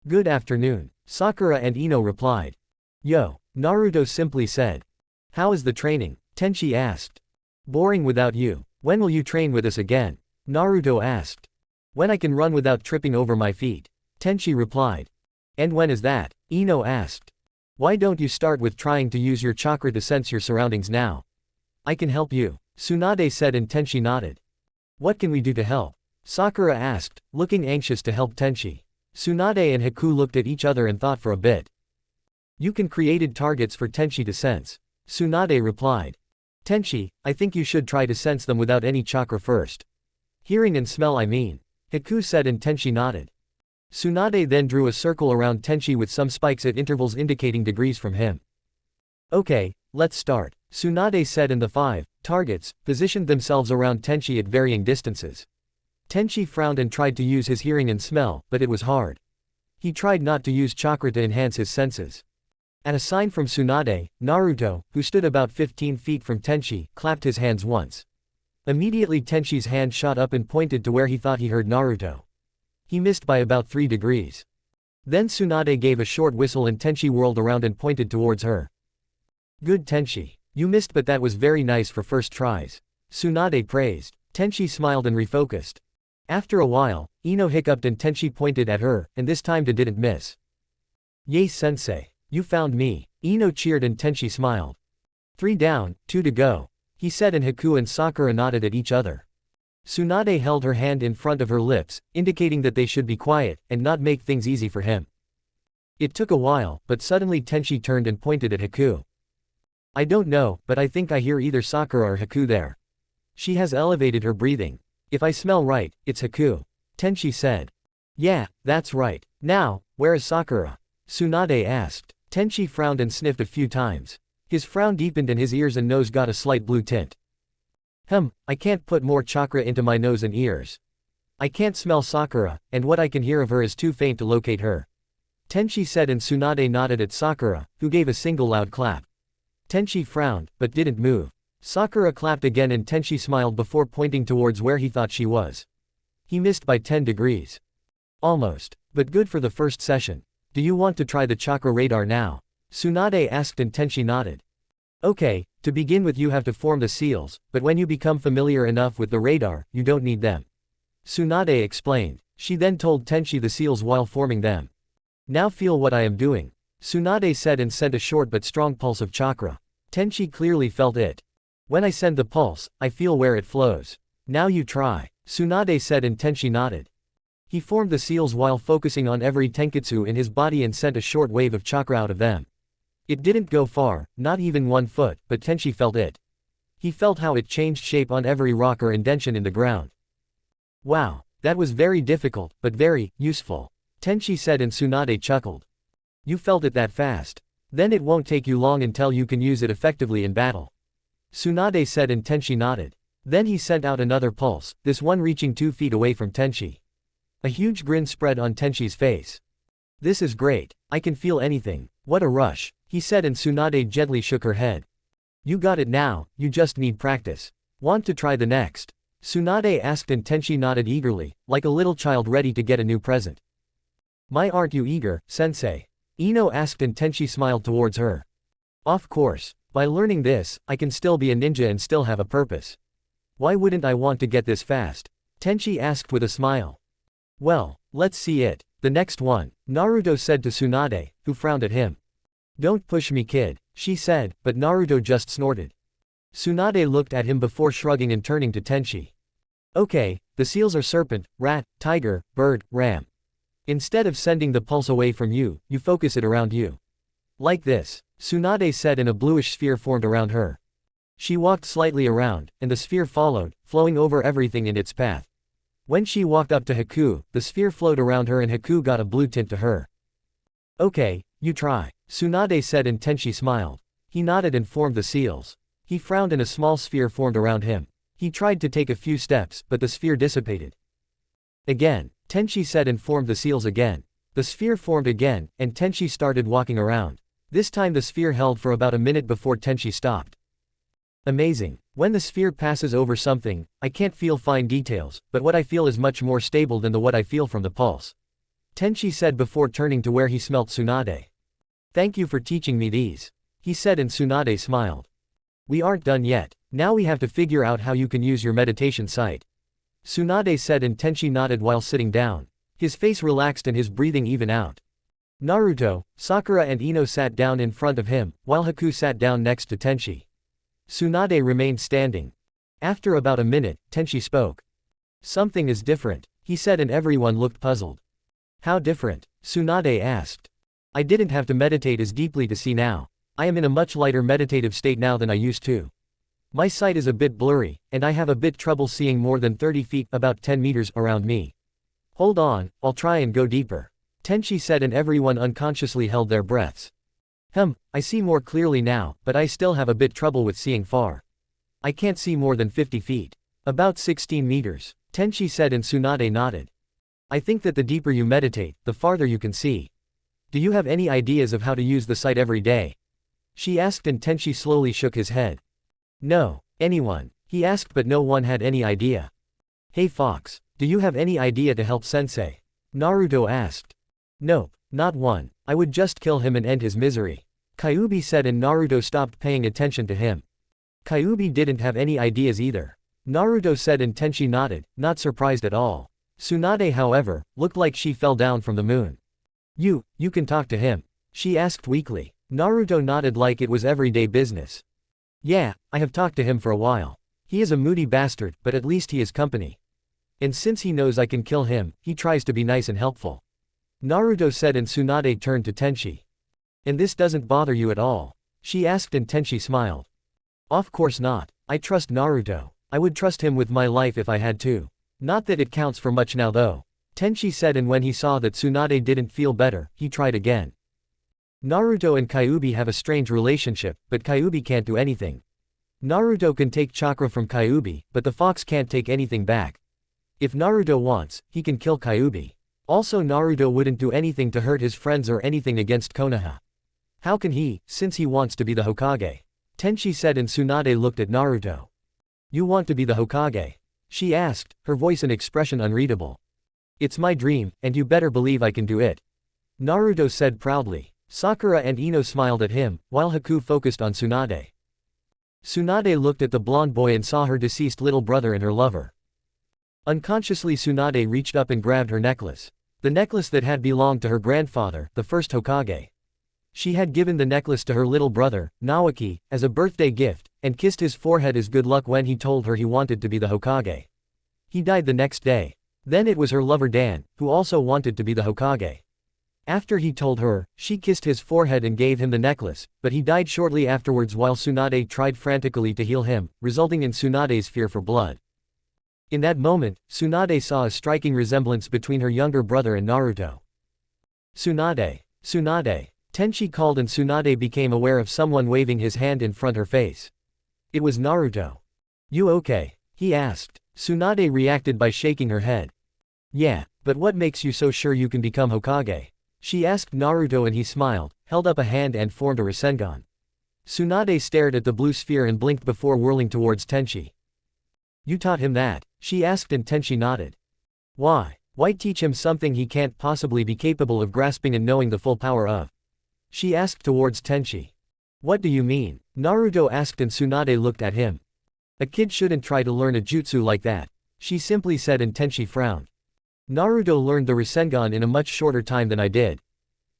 Good afternoon, Sakura and Ino replied. Yo, Naruto simply said. How is the training? Tenchi asked. Boring without you. When will you train with us again? Naruto asked. When I can run without tripping over my feet, Tenchi replied. And when is that? Ino asked. Why don't you start with trying to use your chakra to sense your surroundings now? I can help you, Tsunade said, and Tenchi nodded. What can we do to help? Sakura asked, looking anxious to help Tenchi. Tsunade and Haku looked at each other and thought for a bit. You can create targets for Tenchi to sense, Tsunade replied. Tenchi, I think you should try to sense them without any chakra first. Hearing and smell, I mean, Haku said, and Tenchi nodded. Tsunade then drew a circle around Tenchi with some spikes at intervals indicating degrees from him. Okay, let's start, Tsunade said, and the 5 targets positioned themselves around Tenchi at varying distances. Tenchi frowned and tried to use his hearing and smell, but it was hard. He tried not to use chakra to enhance his senses. At a sign from Tsunade, Naruto, who stood about 15 feet from Tenchi, clapped his hands once. Immediately Tenchi's hand shot up and pointed to where he thought he heard Naruto. He missed by about 3 degrees. Then Tsunade gave a short whistle and Tenchi whirled around and pointed towards her. Good Tenchi. You missed, but that was very nice for first tries, Tsunade praised. Tenchi smiled and refocused. After a while, Ino hiccuped and Tenchi pointed at her, and this time didn't miss. Yay sensei. You found me, Ino cheered and Tenchi smiled. 3 down, 2 to go, he said, and Haku and Sakura nodded at each other. Tsunade held her hand in front of her lips, indicating that they should be quiet, and not make things easy for him. It took a while, but suddenly Tenchi turned and pointed at Haku. I don't know, but I think I hear either Sakura or Haku there. She has elevated her breathing. If I smell right, it's Haku, Tenchi said. Yeah, that's right. Now, where is Sakura? Tsunade asked. Tenchi frowned and sniffed a few times. His frown deepened and his ears and nose got a slight blue tint. I can't put more chakra into my nose and ears. I can't smell Sakura, and what I can hear of her is too faint to locate her, Tenchi said, and Tsunade nodded at Sakura, who gave a single loud clap. Tenchi frowned, but didn't move. Sakura clapped again and Tenchi smiled before pointing towards where he thought she was. He missed by 10 degrees. Almost, but good for the first session. Do you want to try the chakra radar now? Tsunade asked and Tenchi nodded. Okay, to begin with you have to form the seals, but when you become familiar enough with the radar, you don't need them, Tsunade explained. She then told Tenchi the seals while forming them. Now feel what I am doing, Tsunade said and sent a short but strong pulse of chakra. Tenchi clearly felt it. When I send the pulse, I feel where it flows. Now you try, Tsunade said and Tenchi nodded. He formed the seals while focusing on every tenketsu in his body and sent a short wave of chakra out of them. It didn't go far, not even 1 foot, but Tenchi felt it. He felt how it changed shape on every rock or indention in the ground. Wow, that was very difficult, but very useful, Tenchi said and Tsunade chuckled. You felt it that fast. Then it won't take you long until you can use it effectively in battle, Tsunade said and Tenchi nodded. Then he sent out another pulse, this one reaching 2 feet away from Tenchi. A huge grin spread on Tenchi's face. This is great. I can feel anything. What a rush, he said and Tsunade gently shook her head. You got it now, you just need practice. Want to try the next? Tsunade asked and Tenchi nodded eagerly, like a little child ready to get a new present. Why aren't you eager, sensei? Ino asked and Tenchi smiled towards her. Of course. By learning this, I can still be a ninja and still have a purpose. Why wouldn't I want to get this fast? Tenchi asked with a smile. Well, let's see it. The next one, Naruto said to Tsunade, who frowned at him. Don't push me, kid, she said, but Naruto just snorted. Tsunade looked at him before shrugging and turning to Tenchi. Okay, The seals are serpent, rat, tiger, bird, ram. Instead of sending the pulse away from you, you focus it around you. Like this, Tsunade said, and a bluish sphere formed around her. She walked slightly around, and the sphere followed, flowing over everything in its path. When she walked up to Haku, the sphere flowed around her and Haku got a blue tint to her. Okay, you try, Tsunade said, and Tenchi smiled. He nodded and formed the seals. He frowned and a small sphere formed around him. He tried to take a few steps, but the sphere dissipated. Again, Tenchi said, and formed the seals again. The sphere formed again, and Tenchi started walking around. This time the sphere held for about a minute before Tenchi stopped. Amazing. When the sphere passes over something, I can't feel fine details, but what I feel is much more stable than what I feel from the pulse. Tenchi said before turning to where he smelt Tsunade. Thank you for teaching me these, he said, and Tsunade smiled. We aren't done yet. Now we have to figure out how you can use your meditation site. Tsunade said, and Tenchi nodded while sitting down. His face relaxed and his breathing even out. Naruto, Sakura and Ino sat down in front of him, while Haku sat down next to Tenchi. Tsunade remained standing. After about a minute, Tenchi spoke. Something is different, he said, and everyone looked puzzled. How different? Tsunade asked. I didn't have to meditate as deeply to see now. I am in a much lighter meditative state now than I used to. My sight is a bit blurry, and I have a bit trouble seeing more than 30 feet, about 10 meters, around me. Hold on, I'll try and go deeper, Tenchi said, and everyone unconsciously held their breaths. I see more clearly now, but I still have a bit trouble with seeing far. I can't see more than 50 feet. About 16 meters, Tenchi said, and Tsunade nodded. I think that the deeper you meditate, the farther you can see. Do you have any ideas of how to use the sight every day? She asked, and Tenchi slowly shook his head. No. Anyone? He asked, but no one had any idea. Hey Fox, do you have any idea to help Sensei? Naruto asked. Nope, not one. I would just kill him and end his misery, Kyuubi said, and Naruto stopped paying attention to him. Kyuubi didn't have any ideas either. Naruto said, and Tenchi nodded, not surprised at all. Tsunade, however, looked like she fell down from the moon. You can talk to him? She asked weakly. Naruto nodded like it was everyday business. Yeah, I have talked to him for a while. He is a moody bastard, but at least he is company. And since he knows I can kill him, he tries to be nice and helpful, Naruto said, and Tsunade turned to Tenchi. And this doesn't bother you at all? She asked, and Tenchi smiled. Of course not. I trust Naruto. I would trust him with my life if I had to. Not that it counts for much now though, Tenchi said, and when he saw that Tsunade didn't feel better, he tried again. Naruto and Kyuubi have a strange relationship, but Kyuubi can't do anything. Naruto can take chakra from Kyuubi, but the fox can't take anything back. If Naruto wants, he can kill Kyuubi. Also, Naruto wouldn't do anything to hurt his friends or anything against Konoha. How can he, since he wants to be the Hokage? Tenchi said, and Tsunade looked at Naruto. You want to be the Hokage? She asked, her voice and expression unreadable. It's my dream, and you better believe I can do it, Naruto said proudly. Sakura and Ino smiled at him, while Haku focused on Tsunade. Tsunade looked at the blonde boy and saw her deceased little brother and her lover. Unconsciously, Tsunade reached up and grabbed her necklace. The necklace that had belonged to her grandfather, the first Hokage. She had given the necklace to her little brother, Naoki, as a birthday gift, and kissed his forehead as good luck when he told her he wanted to be the Hokage. He died the next day. Then it was her lover Dan, who also wanted to be the Hokage. After he told her, she kissed his forehead and gave him the necklace, but he died shortly afterwards while Tsunade tried frantically to heal him, resulting in Tsunade's fear for blood. In that moment, Tsunade saw a striking resemblance between her younger brother and Naruto. Tsunade. Tsunade. Tenchi called, and Tsunade became aware of someone waving his hand in front of her face. It was Naruto. You okay? He asked. Tsunade reacted by shaking her head. Yeah, but what makes you so sure you can become Hokage? She asked Naruto, and he smiled, held up a hand and formed a rasengan. Tsunade stared at the blue sphere and blinked before whirling towards Tenchi. You taught him that? She asked, and Tenchi nodded. Why? Why teach him something he can't possibly be capable of grasping and knowing the full power of? She asked towards Tenchi. What do you mean? Naruto asked, and Tsunade looked at him. A kid shouldn't try to learn a jutsu like that, she simply said, and Tenchi frowned. Naruto learned the rasengan in a much shorter time than I did.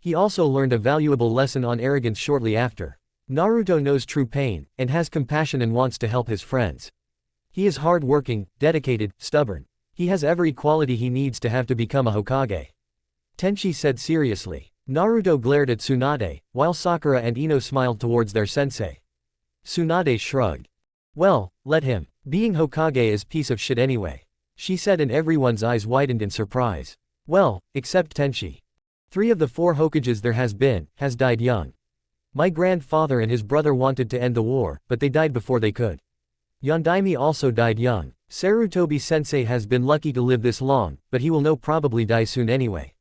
He also learned a valuable lesson on arrogance shortly after. Naruto knows true pain, and has compassion and wants to help his friends. He is hard-working, dedicated, stubborn. He has every quality he needs to have to become a Hokage. Tenchi said seriously. Naruto glared at Tsunade, while Sakura and Ino smiled towards their sensei. Tsunade shrugged. Well, let him. Being Hokage is piece of shit anyway. She said, and everyone's eyes widened in surprise. Well, except Tenchi. 3 of the 4 Hokages there has died young. My grandfather and his brother wanted to end the war, but they died before they could. Yondaime also died young. Sarutobi-sensei has been lucky to live this long, but he will probably die soon anyway.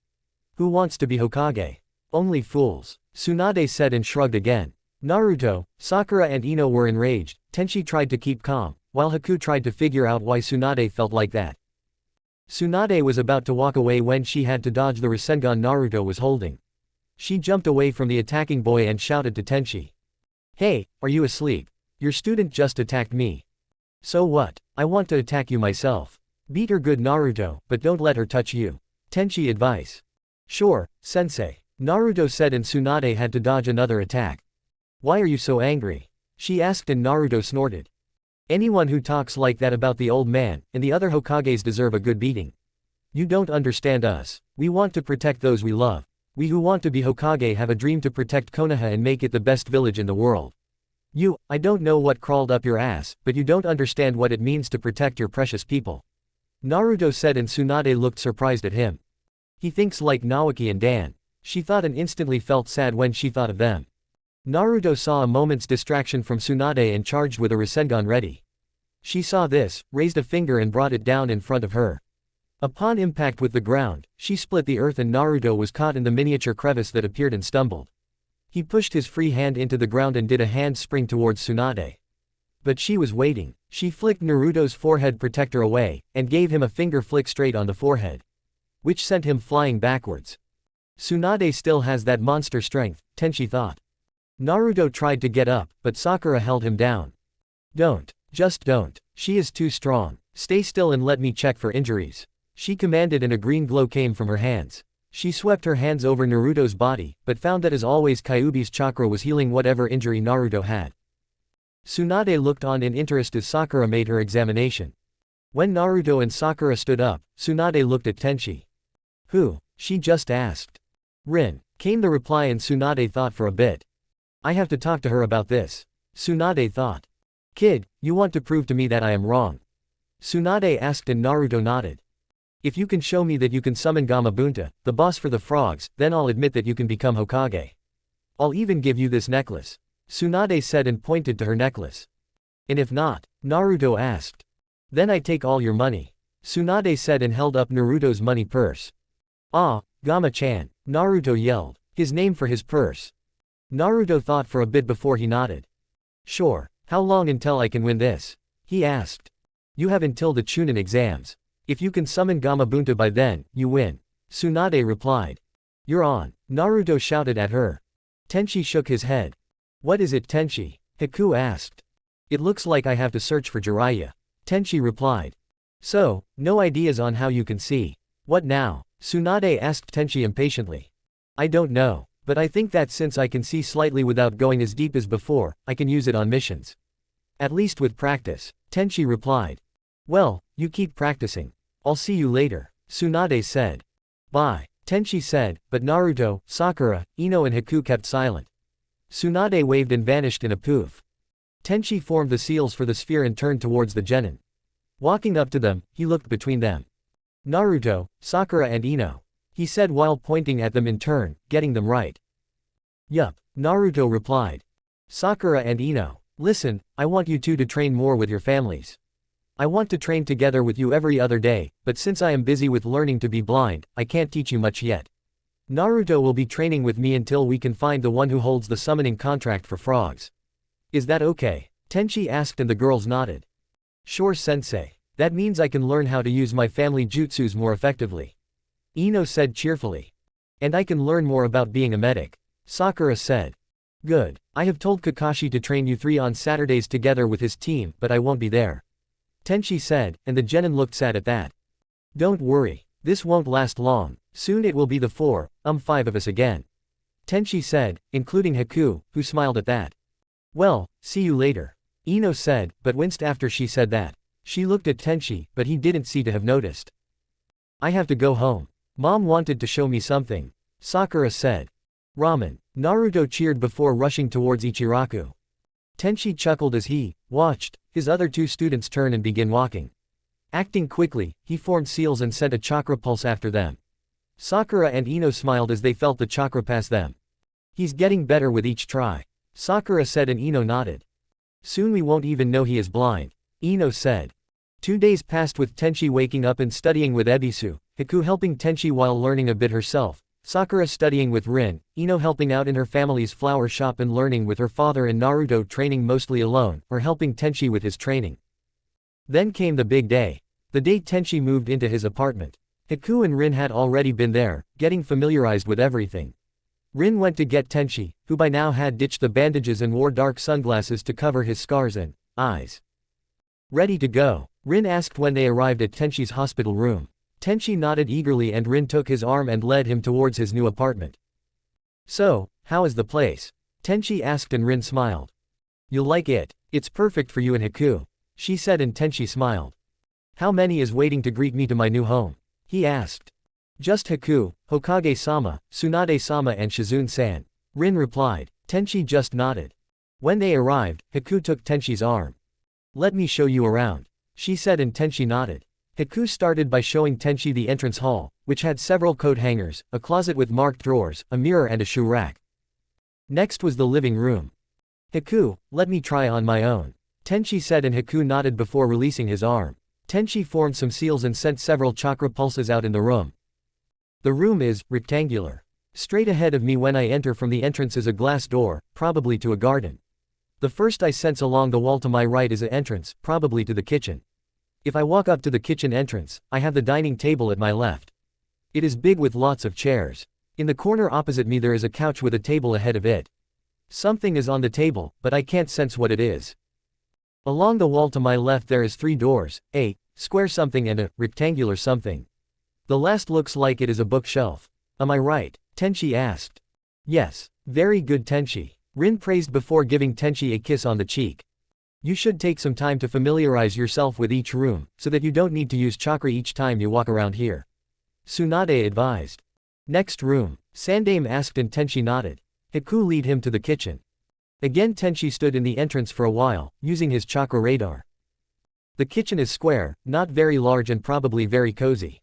Who wants to be Hokage? Only fools. Tsunade said and shrugged again. Naruto, Sakura and Ino were enraged. Tenchi tried to keep calm, while Haku tried to figure out why Tsunade felt like that. Tsunade was about to walk away when she had to dodge the rasengan Naruto was holding. She jumped away from the attacking boy and shouted to Tenchi. Hey, are you asleep? Your student just attacked me. So what? I want to attack you myself. Beat her good, Naruto, but don't let her touch you. Tenchi advice. Sure, sensei. Naruto said, and Tsunade had to dodge another attack. Why are you so angry? She asked, and Naruto snorted. Anyone who talks like that about the old man and the other Hokages deserve a good beating. You don't understand us. We want to protect those we love. We who want to be Hokage have a dream to protect Konoha and make it the best village in the world. I don't know what crawled up your ass, but you don't understand what it means to protect your precious people. Naruto said, and Tsunade looked surprised at him. He thinks like Naoki and Dan. She thought and instantly felt sad when she thought of them. Naruto saw a moment's distraction from Tsunade and charged with a rasengan ready. She saw this, raised a finger and brought it down in front of her. Upon impact with the ground, she split the earth and Naruto was caught in the miniature crevice that appeared and stumbled. He pushed his free hand into the ground and did a hand spring towards Tsunade. But she was waiting. She flicked Naruto's forehead protector away, and gave him a finger flick straight on the forehead, which sent him flying backwards. Tsunade still has that monster strength, Tenchi thought. Naruto tried to get up, but Sakura held him down. Just don't. She is too strong. Stay still and let me check for injuries. She commanded, and a green glow came from her hands. She swept her hands over Naruto's body, but found that as always Kyuubi's chakra was healing whatever injury Naruto had. Tsunade looked on in interest as Sakura made her examination. When Naruto and Sakura stood up, Tsunade looked at Tenchi. Who? She just asked. Rin, came the reply, and Tsunade thought for a bit. I have to talk to her about this. Tsunade thought. Kid, you want to prove to me that I am wrong? Tsunade asked, and Naruto nodded. If you can show me that you can summon Gamabunta, the boss for the frogs, then I'll admit that you can become Hokage. I'll even give you this necklace. Tsunade said and pointed to her necklace. And if not? Naruto asked. Then I take all your money. Tsunade said and held up Naruto's money purse. Ah, Gama-chan, Naruto yelled, his name for his purse. Naruto thought for a bit before he nodded. Sure, how long until I can win this? He asked. You have until the Chunin exams. If you can summon Gamabunta by then, you win. Tsunade replied. You're on. Naruto shouted at her. Tenchi shook his head. What is it, Tenchi? Haku asked. It looks like I have to search for Jiraiya. Tenchi replied. So, no ideas on how you can see. What now? Tsunade asked Tenchi impatiently. I don't know, but I think that since I can see slightly without going as deep as before, I can use it on missions. At least with practice, Tenchi replied. Well, you keep practicing. I'll see you later, Tsunade said. Bye, Tenchi said, but Naruto, Sakura, Ino and Haku kept silent. Tsunade waved and vanished in a poof. Tenchi formed the seals for the sphere and turned towards the genin. Walking up to them, he looked between them. Naruto, Sakura and Ino, he said while pointing at them in turn, getting them right. Yup, Naruto replied. Sakura and Ino, listen, I want you two to train more with your families. I want to train together with you every other day, but since I am busy with learning to be blind, I can't teach you much yet. Naruto will be training with me until we can find the one who holds the summoning contract for frogs. Is that okay? Tenchi asked and the girls nodded. Sure, sensei. That means I can learn how to use my family jutsus more effectively. Ino said cheerfully. And I can learn more about being a medic. Sakura said. Good. I have told Kakashi to train you three on Saturdays together with his team, but I won't be there. Tenchi said, and the genin looked sad at that. Don't worry. This won't last long. Soon it will be the 5 of us again. Tenchi said, including Haku, who smiled at that. Well, see you later. Ino said, but winced after she said that. She looked at Tenchi, but he didn't seem to have noticed. I have to go home. Mom wanted to show me something, Sakura said. Ramen. Naruto cheered before rushing towards Ichiraku. Tenchi chuckled as he watched his other two students turn and begin walking. Acting quickly, he formed seals and sent a chakra pulse after them. Sakura and Ino smiled as they felt the chakra pass them. He's getting better with each try, Sakura said, and Ino nodded. Soon we won't even know he is blind, Ino said. 2 days passed with Tenchi waking up and studying with Ebisu, Haku helping Tenchi while learning a bit herself, Sakura studying with Rin, Ino helping out in her family's flower shop and learning with her father, and Naruto training mostly alone, or helping Tenchi with his training. Then came the big day. The day Tenchi moved into his apartment. Haku and Rin had already been there, getting familiarized with everything. Rin went to get Tenchi, who by now had ditched the bandages and wore dark sunglasses to cover his scars and eyes. Ready to go? Rin asked when they arrived at Tenchi's hospital room. Tenchi nodded eagerly and Rin took his arm and led him towards his new apartment. So, how is the place? Tenchi asked and Rin smiled. You'll like it. It's perfect for you and Haku, she said, and Tenchi smiled. How many is waiting to greet me to my new home? He asked. Just Haku, Hokage-sama, Tsunade-sama and Shizune-san, Rin replied. Tenchi just nodded. When they arrived, Haku took Tenchi's arm. Let me show you around, she said, and Tenchi nodded. Haku started by showing Tenchi the entrance hall, which had several coat hangers, a closet with marked drawers, a mirror and a shoe rack. Next was the living room. Haku, let me try on my own, Tenchi said, and Haku nodded before releasing his arm. Tenchi formed some seals and sent several chakra pulses out in the room. The room is rectangular. Straight ahead of me when I enter from the entrance is a glass door, probably to a garden. The first I sense along the wall to my right is an entrance, probably to the kitchen. If I walk up to the kitchen entrance, I have the dining table at my left. It is big with lots of chairs. In the corner opposite me there is a couch with a table ahead of it. Something is on the table, but I can't sense what it is. Along the wall to my left there is 3 doors, a square something and a rectangular something. The last looks like it is a bookshelf. Am I right? Tenchi asked. Yes. Very good, Tenchi, Rin praised before giving Tenchi a kiss on the cheek. You should take some time to familiarize yourself with each room, so that you don't need to use chakra each time you walk around here, Tsunade advised. Next room, Sandame asked, and Tenchi nodded. Haku lead him to the kitchen. Again Tenchi stood in the entrance for a while, using his chakra radar. The kitchen is square, not very large and probably very cozy.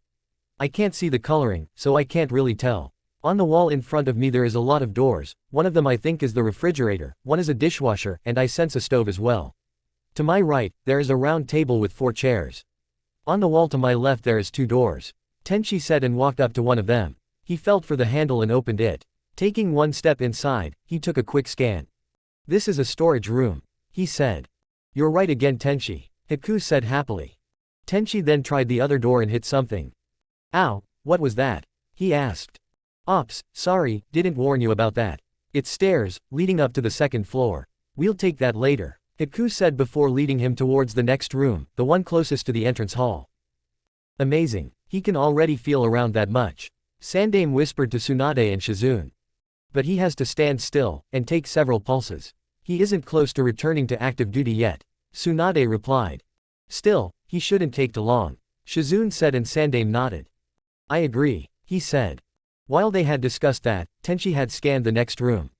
I can't see the coloring, so I can't really tell. On the wall in front of me there is a lot of doors, one of them I think is the refrigerator, one is a dishwasher, and I sense a stove as well. To my right, there is a round table with 4 chairs. On the wall to my left there is 2 doors. Tenchi said and walked up to one of them. He felt for the handle and opened it. Taking one step inside, he took a quick scan. This is a storage room, he said. You're right again, Tenchi, Haku said happily. Tenchi then tried the other door and hit something. Ow, what was that? He asked. Ops, sorry, didn't warn you about that. It's stairs, leading up to the 2nd floor. We'll take that later, Haku said before leading him towards the next room, the one closest to the entrance hall. Amazing, he can already feel around that much, Sandame whispered to Tsunade and Shizune. But he has to stand still, and take several pulses. He isn't close to returning to active duty yet, Tsunade replied. Still, he shouldn't take too long, Shizune said, and Sandame nodded. I agree, he said. While they had discussed that, Tenchi had scanned the next room.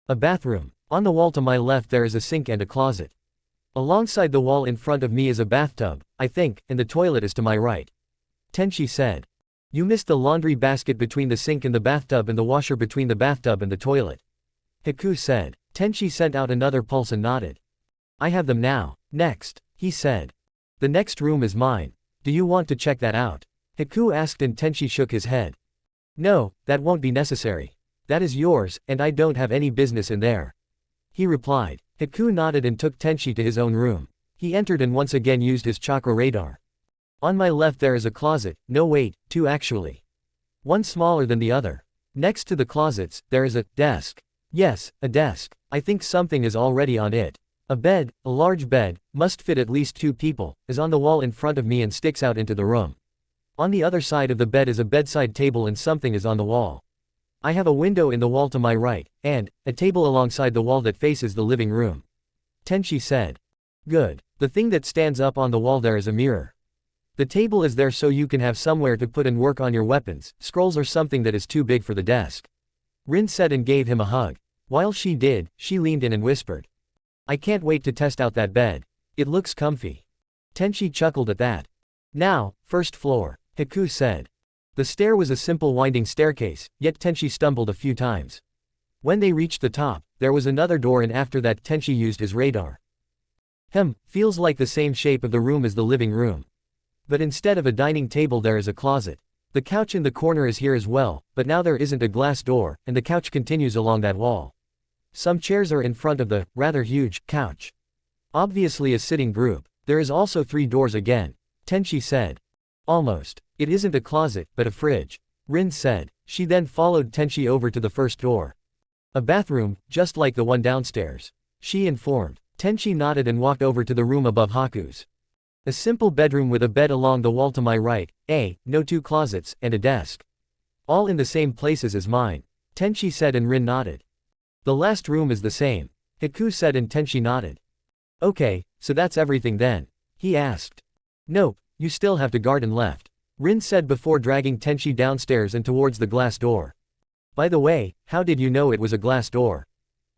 A bathroom. On the wall to my left there is a sink and a closet. Alongside the wall in front of me is a bathtub, I think, and the toilet is to my right, Tenchi said. You missed the laundry basket between the sink and the bathtub and the washer between the bathtub and the toilet, Haku said. Tenchi sent out another pulse and nodded. I have them now. Next, he said. The next room is mine. Do you want to check that out? Haku asked, and Tenchi shook his head. No, that won't be necessary. That is yours, and I don't have any business in there, he replied. Haku nodded and took Tenchi to his own room. He entered and once again used his chakra radar. On my left there is a closet, no wait, 2 actually. One smaller than the other. Next to the closets, there is a desk. Yes, a desk. I think something is already on it. A bed, a large bed, must fit at least 2 people, is on the wall in front of me and sticks out into the room. On the other side of the bed is a bedside table and something is on the wall. I have a window in the wall to my right, and a table alongside the wall that faces the living room, Tenchi said. Good. The thing that stands up on the wall there is a mirror. The table is there so you can have somewhere to put and work on your weapons, scrolls or something that is too big for the desk. Rin said and gave him a hug. While she did, she leaned in and whispered. I can't wait to test out that bed. It looks comfy. Tenchi chuckled at that. Now, first floor, Haku said. The stair was a simple winding staircase, yet Tenchi stumbled a few times. When they reached the top, there was another door and after that Tenchi used his radar. Feels like the same shape of the room as the living room. But instead of a dining table there is a closet. The couch in the corner is here as well, but now there isn't a glass door, and the couch continues along that wall. Some chairs are in front of the, rather huge, couch. Obviously a sitting group. There is also 3 doors again. Tenchi said. Almost. It isn't a closet, but a fridge. Rin said. She then followed Tenchi over to the first door. A bathroom, just like the one downstairs. She informed. Tenchi nodded and walked over to the room above Haku's. A simple bedroom with a bed along the wall to my right, no 2 closets, and a desk. All in the same places as mine. Tenchi said and Rin nodded. The last room is the same. Haku said and Tenchi nodded. Okay, so that's everything then? He asked. Nope, you still have the garden left. Rin said before dragging Tenchi downstairs and towards the glass door. By the way, how did you know it was a glass door?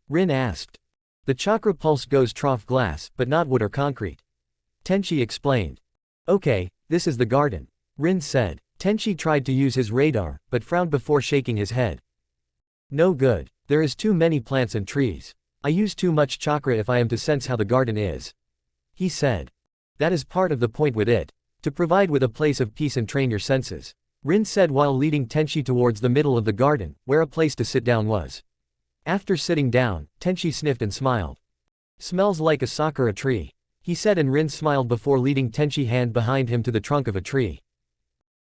Rin asked. The chakra pulse goes trough glass, but not wood or concrete. Tenchi explained. Okay, this is the garden. Rin said. Tenchi tried to use his radar, but frowned before shaking his head. No good. There is too many plants and trees. I use too much chakra if I am to sense how the garden is. He said. That is part of the point with it. To provide with a place of peace and train your senses. Rin said while leading Tenchi towards the middle of the garden, where a place to sit down was. After sitting down, Tenchi sniffed and smiled. Smells like a sakura tree. He said and Rin smiled before leading Tenchi hand behind him to the trunk of a tree.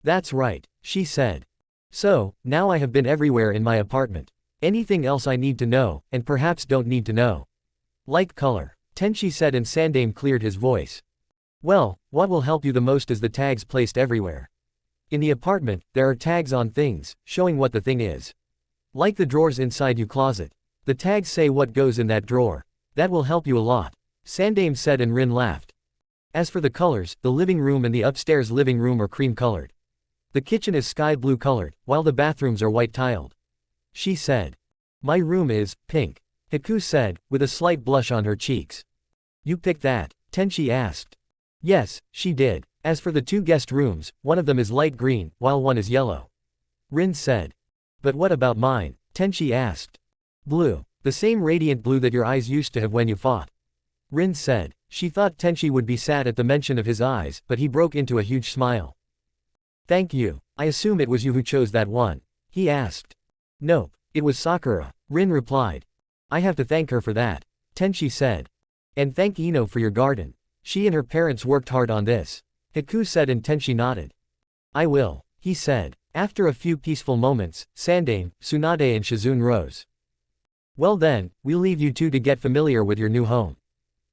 That's right, she said. So, now I have been everywhere in my apartment. Anything else I need to know, and perhaps don't need to know? Like color. Tenchi said and Sandame cleared his voice. Well, what will help you the most is the tags placed everywhere. In the apartment, there are tags on things, showing what the thing is. Like the drawers inside your closet. The tags say what goes in that drawer. That will help you a lot. Sandame said and Rin laughed. As for the colors, the living room and the upstairs living room are cream colored. The kitchen is sky blue colored, while the bathrooms are white tiled. She said. My room is pink. Haku said, with a slight blush on her cheeks. You picked that? Tenchi asked. Yes, she did. As for the 2 guest rooms, one of them is light green, while one is yellow. Rin said. But what about mine? Tenchi asked. Blue. The same radiant blue that your eyes used to have when you fought. Rin said. She thought Tenchi would be sad at the mention of his eyes, but he broke into a huge smile. Thank you. I assume it was you who chose that one. He asked. Nope, it was Sakura. Rin replied. I have to thank her for that. Tenchi said. And thank Ino for your garden. She and her parents worked hard on this. Haku said and Tenchi nodded. I will, he said. After a few peaceful moments, Sandame, Tsunade and Shizune rose. Well then, we'll leave you 2 to get familiar with your new home.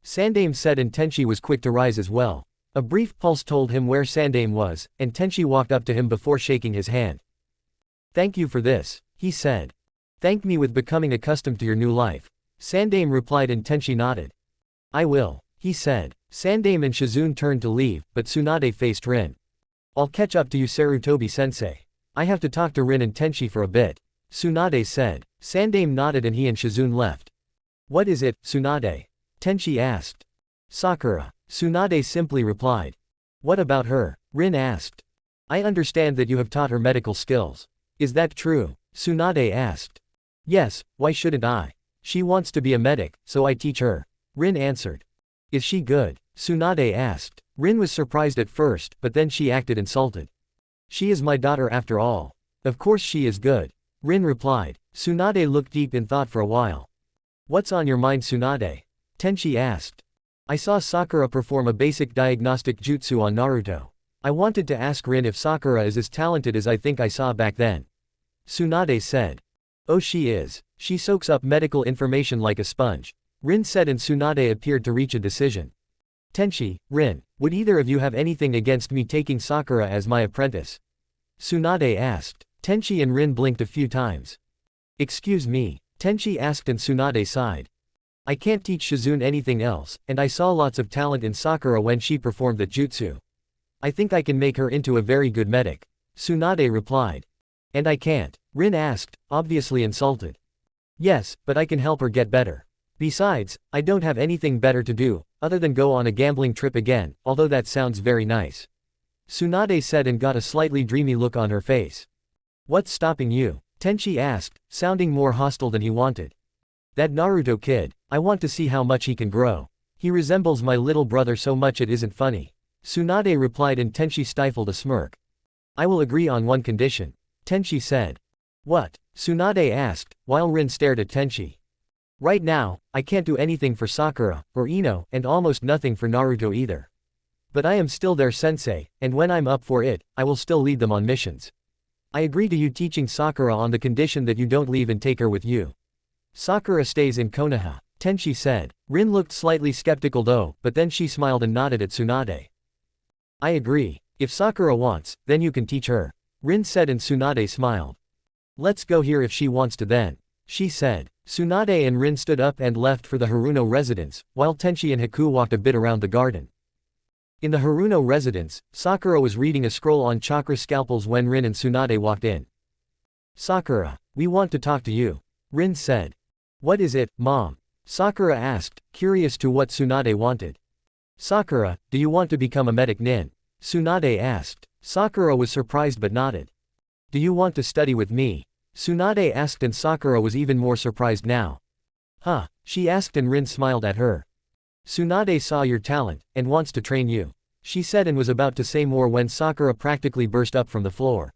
Sandame said and Tenchi was quick to rise as well. A brief pulse told him where Sandame was, and Tenchi walked up to him before shaking his hand. Thank you for this, he said. Thank me with becoming accustomed to your new life. Sandame replied and Tenchi nodded. I will, he said. Sandame and Shizune turned to leave, but Tsunade faced Rin. I'll catch up to you Sarutobi-sensei. I have to talk to Rin and Tenchi for a bit. Tsunade said. Sandame nodded and he and Shizune left. What is it, Tsunade? Tenchi asked. Sakura. Tsunade simply replied. What about her? Rin asked. I understand that you have taught her medical skills. Is that true? Tsunade asked. Yes, why shouldn't I? She wants to be a medic, so I teach her. Rin answered. Is she good? Tsunade asked. Rin was surprised at first, but then she acted insulted. She is my daughter after all. Of course she is good. Rin replied. Tsunade looked deep in thought for a while. What's on your mind Tsunade? Tenchi asked. I saw Sakura perform a basic diagnostic jutsu on Naruto. I wanted to ask Rin if Sakura is as talented as I think I saw back then. Tsunade said. Oh she is. She soaks up medical information like a sponge. Rin said and Tsunade appeared to reach a decision. Tenchi, Rin, would either of you have anything against me taking Sakura as my apprentice? Tsunade asked. Tenchi and Rin blinked a few times. Excuse me? Tenchi asked and Tsunade sighed. I can't teach Shizune anything else, and I saw lots of talent in Sakura when she performed the jutsu. I think I can make her into a very good medic. Tsunade replied. And I can't? Rin asked, obviously insulted. Yes, but I can help her get better. Besides, I don't have anything better to do, other than go on a gambling trip again, although that sounds very nice. Tsunade said and got a slightly dreamy look on her face. What's stopping you? Tenchi asked, sounding more hostile than he wanted. That Naruto kid. I want to see how much he can grow. He resembles my little brother so much it isn't funny. Tsunade replied and Tenchi stifled a smirk. I will agree on one condition. Tenchi said. What? Tsunade asked, while Rin stared at Tenchi. Right now, I can't do anything for Sakura, or Ino, and almost nothing for Naruto either. But I am still their sensei, and when I'm up for it, I will still lead them on missions. I agree to you teaching Sakura on the condition that you don't leave and take her with you. Sakura stays in Konoha, Tenchi said. Rin looked slightly skeptical though, but then she smiled and nodded at Tsunade. I agree. If Sakura wants, then you can teach her. Rin said and Tsunade smiled. Let's go here if she wants to then. She said. Tsunade and Rin stood up and left for the Haruno residence, while Tenchi and Haku walked a bit around the garden. In the Haruno residence, Sakura was reading a scroll on chakra scalpels when Rin and Tsunade walked in. Sakura, we want to talk to you. Rin said. What is it, Mom? Sakura asked, curious to what Tsunade wanted. Sakura, do you want to become a medic nin? Tsunade asked. Sakura was surprised but nodded. Do you want to study with me? Tsunade asked and Sakura was even more surprised now. Huh, she asked and Rin smiled at her. Tsunade saw your talent, and wants to train you. She said and was about to say more when Sakura practically burst up from the floor.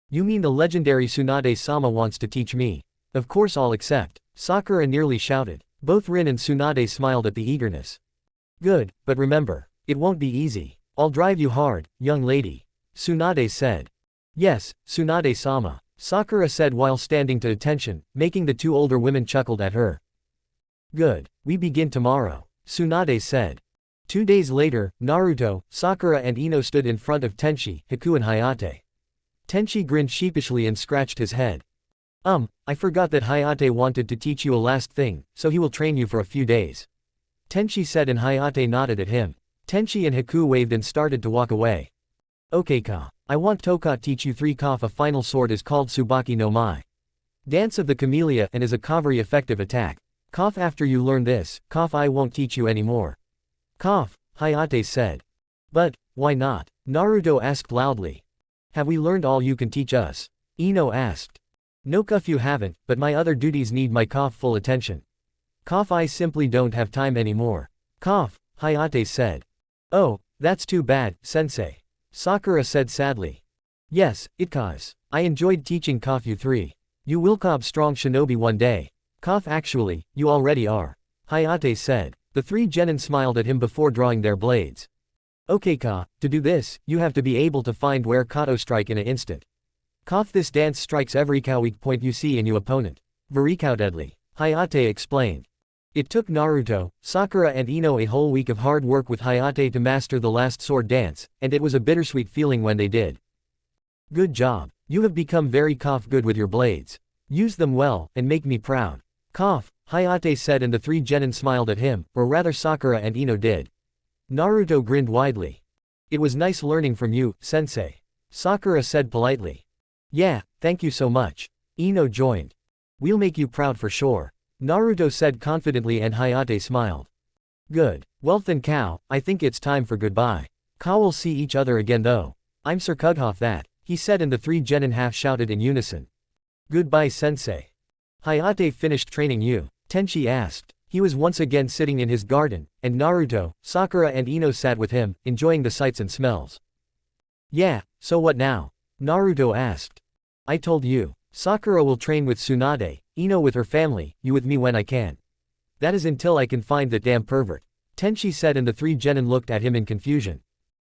You mean the legendary Tsunade-sama wants to teach me? Of course I'll accept. Sakura nearly shouted. Both Rin and Tsunade smiled at the eagerness. Good, but remember, it won't be easy. I'll drive you hard, young lady. Tsunade said. Yes, Tsunade-sama. Sakura said while standing to attention, making the two older women chuckled at her. Good, we begin tomorrow, Tsunade said. 2 days later, Naruto, Sakura and Ino stood in front of Tenchi, Haku and Hayate. Tenchi grinned sheepishly and scratched his head. I forgot that Hayate wanted to teach you a last thing, so he will train you for a few days. Tenchi said and Hayate nodded at him. Tenchi and Haku waved and started to walk away. Okay ka, I want Toka teach you 3 Kaf. A final sword is called Tsubaki no Mai. Dance of the Camellia and is a very effective attack. Kaf after you learn this, Kaf I won't teach you anymore. Kaf, Hayate said. But, why not? Naruto asked loudly. Have we learned all you can teach us? Ino asked. No Kaf you haven't, but my other duties need my Kaf full attention. Kaf I simply don't have time anymore. Kaf, Hayate said. Oh, that's too bad, sensei. Sakura said sadly. Yes, it cause. I enjoyed teaching Kaf you 3. You will cob strong shinobi one day. Kaf actually, you already are. Hayate said. The 3 genin smiled at him before drawing their blades. Okay ka, to do this, you have to be able to find where Kato strike in an instant. Kaf this dance strikes every weak point you see in your opponent. Very deadly. Hayate explained. It took Naruto, Sakura and Ino a whole week of hard work with Hayate to master the last sword dance, and it was a bittersweet feeling when they did. Good job. You have become very Kaf good with your blades. Use them well, and make me proud. Kaf, Hayate said and the 3 genin smiled at him, or rather Sakura and Ino did. Naruto grinned widely. It was nice learning from you, sensei. Sakura said politely. Yeah, thank you so much. Ino joined. We'll make you proud for sure. Naruto said confidently and Hayate smiled. Good. Well then Kao, I think it's time for goodbye. Kao will see each other again though. I'm Sir Kughoff that, he said and the 3 genin half shouted in unison. Goodbye sensei. Hayate finished training you? Tenchi asked. He was once again sitting in his garden, and Naruto, Sakura and Ino sat with him, enjoying the sights and smells. Yeah, so what now? Naruto asked. I told you. Sakura will train with Tsunade, Ino with her family, you with me when I can. That is until I can find that damn pervert. Tenchi said and the 3 genin looked at him in confusion.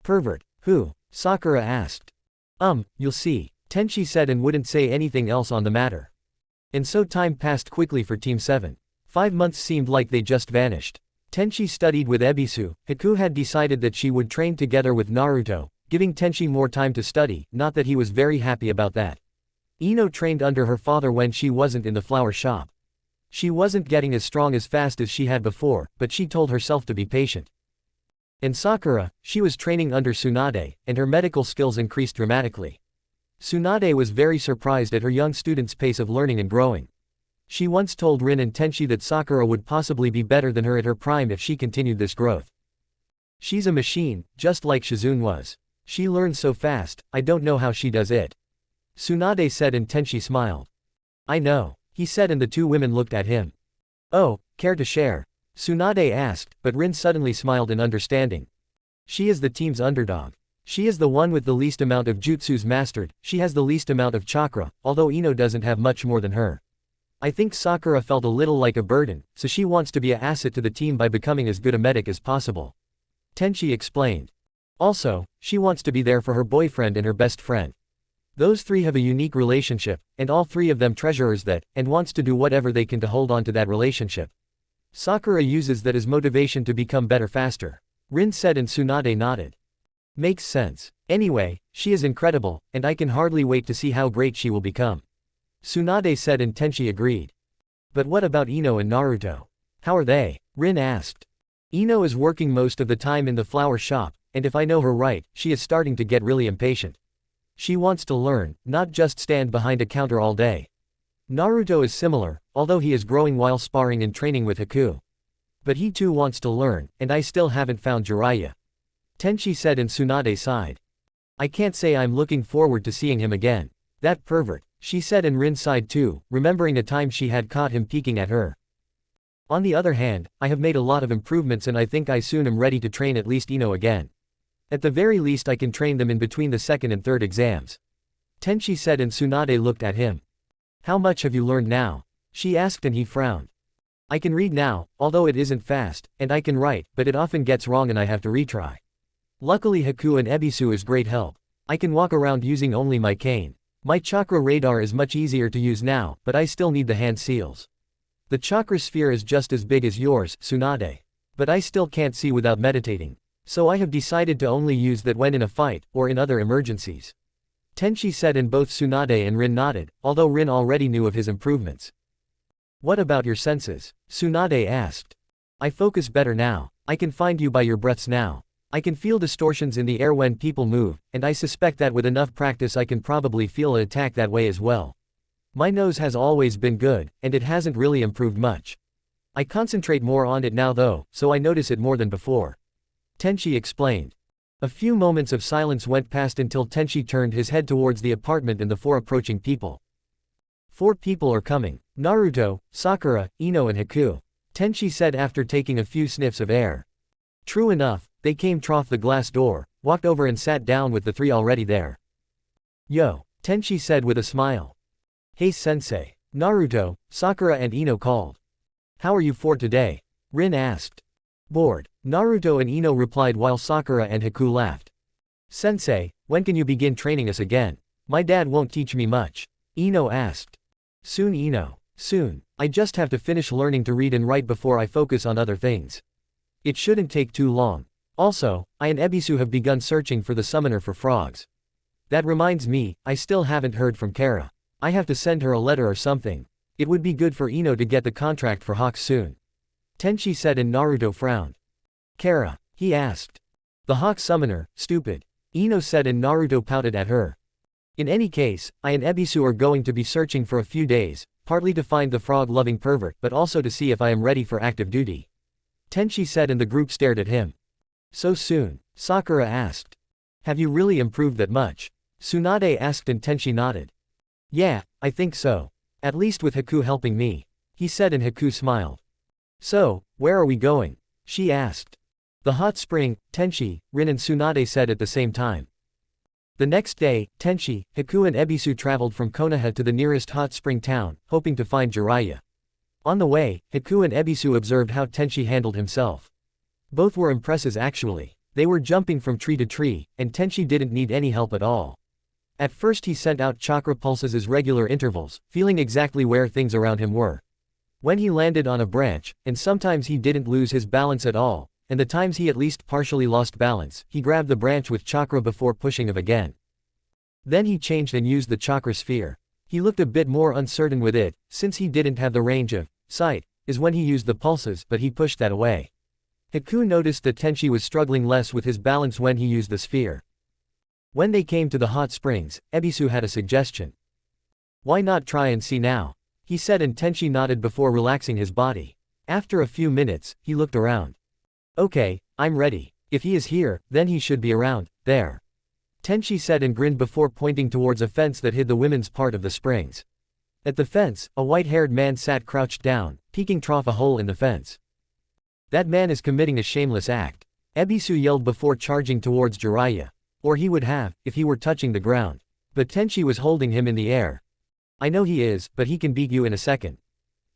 Pervert? Who? Sakura asked. You'll see. Tenchi said and wouldn't say anything else on the matter. And so time passed quickly for Team 7. 5 months seemed like they just vanished. Tenchi studied with Ebisu, Haku had decided that she would train together with Naruto, giving Tenchi more time to study, not that he was very happy about that. Ino trained under her father when she wasn't in the flower shop. She wasn't getting as strong as fast as she had before, but she told herself to be patient. In Sakura, she was training under Tsunade, and her medical skills increased dramatically. Tsunade was very surprised at her young student's pace of learning and growing. She once told Rin and Tenchi that Sakura would possibly be better than her at her prime if she continued this growth. She's a machine, just like Shizune was. She learns so fast, I don't know how she does it. Tsunade said and Tenchi smiled. I know, he said and the two women looked at him. Oh, care to share? Tsunade asked, but Rin suddenly smiled in understanding. She is the team's underdog. She is the one with the least amount of jutsus mastered, she has the least amount of chakra, although Ino doesn't have much more than her. I think Sakura felt a little like a burden, so she wants to be an asset to the team by becoming as good a medic as possible. Tenchi explained. Also, she wants to be there for her boyfriend and her best friend. Those three have a unique relationship, and all three of them treasures that, and wants to do whatever they can to hold on to that relationship. Sakura uses that as motivation to become better faster. Rin said and Tsunade nodded. Makes sense. Anyway, she is incredible, and I can hardly wait to see how great she will become. Tsunade said and Tenchi agreed. But what about Ino and Naruto? How are they? Rin asked. Ino is working most of the time in the flower shop, and if I know her right, she is starting to get really impatient. She wants to learn, not just stand behind a counter all day. Naruto is similar, although he is growing while sparring and training with Haku. But he too wants to learn, and I still haven't found Jiraiya. Tenchi said and Tsunade sighed. I can't say I'm looking forward to seeing him again. That pervert, she said and Rin sighed too, remembering a time she had caught him peeking at her. On the other hand, I have made a lot of improvements and I think I soon am ready to train at least Ino again. At the very least I can train them in between the second and third exams. Tenchi said and Tsunade looked at him. How much have you learned now? She asked and he frowned. I can read now, although it isn't fast, and I can write, but it often gets wrong and I have to retry. Luckily Haku and Ebisu is great help. I can walk around using only my cane. My chakra radar is much easier to use now, but I still need the hand seals. The chakra sphere is just as big as yours, Tsunade. But I still can't see without meditating. So I have decided to only use that when in a fight, or in other emergencies. Tenchi said and both Tsunade and Rin nodded, although Rin already knew of his improvements. What about your senses? Tsunade asked. I focus better now. I can find you by your breaths now. I can feel distortions in the air when people move, and I suspect that with enough practice I can probably feel an attack that way as well. My nose has always been good, and it hasn't really improved much. I concentrate more on it now though, so I notice it more than before. Tenchi explained. A few moments of silence went past until Tenchi turned his head towards the apartment and the four approaching people. 4 people are coming. Naruto, Sakura, Ino and Haku. Tenchi said after taking a few sniffs of air. True enough, they came through the glass door, walked over and sat down with the 3 already there. Yo, Tenchi said with a smile. Hey sensei. Naruto, Sakura and Ino called. How are you 4 today? Rin asked. Bored. Naruto and Ino replied while Sakura and Haku laughed. Sensei, when can you begin training us again? My dad won't teach me much. Ino asked. Soon Ino. Soon. I just have to finish learning to read and write before I focus on other things. It shouldn't take too long. Also, I and Ebisu have begun searching for the summoner for frogs. That reminds me, I still haven't heard from Kara. I have to send her a letter or something. It would be good for Ino to get the contract for Hawks soon. Tenchi said and Naruto frowned. Kara, he asked. The Hawk summoner, stupid. Ino said and Naruto pouted at her. In any case, I and Ebisu are going to be searching for a few days, partly to find the frog-loving pervert but also to see if I am ready for active duty. Tenchi said and the group stared at him. So soon? Sakura asked. Have you really improved that much? Tsunade asked and Tenchi nodded. Yeah, I think so. At least with Haku helping me. He said and Haku smiled. So, where are we going? She asked. The hot spring, Tenchi, Rin and Tsunade said at the same time. The next day, Tenchi, Haku and Ebisu traveled from Konoha to the nearest hot spring town, hoping to find Jiraiya. On the way, Haku and Ebisu observed how Tenchi handled himself. Both were impressive actually. They were jumping from tree to tree, and Tenchi didn't need any help at all. At first he sent out chakra pulses as regular intervals, feeling exactly where things around him were. When he landed on a branch, and sometimes he didn't lose his balance at all, and the times he at least partially lost balance, he grabbed the branch with chakra before pushing it again. Then he changed and used the chakra sphere. He looked a bit more uncertain with it, since he didn't have the range of sight, is when he used the pulses, but he pushed that away. Haku noticed that Tenchi was struggling less with his balance when he used the sphere. When they came to the hot springs, Ebisu had a suggestion. Why not try and see now? He said, and Tenchi nodded before relaxing his body. After a few minutes, he looked around. Okay, I'm ready. If he is here, then he should be around, there. Tenchi said and grinned before pointing towards a fence that hid the women's part of the springs. At the fence, a white-haired man sat crouched down, peeking through a hole in the fence. That man is committing a shameless act. Ebisu yelled before charging towards Jiraiya. Or he would have, if he were touching the ground. But Tenchi was holding him in the air. I know he is, but he can beat you in a second.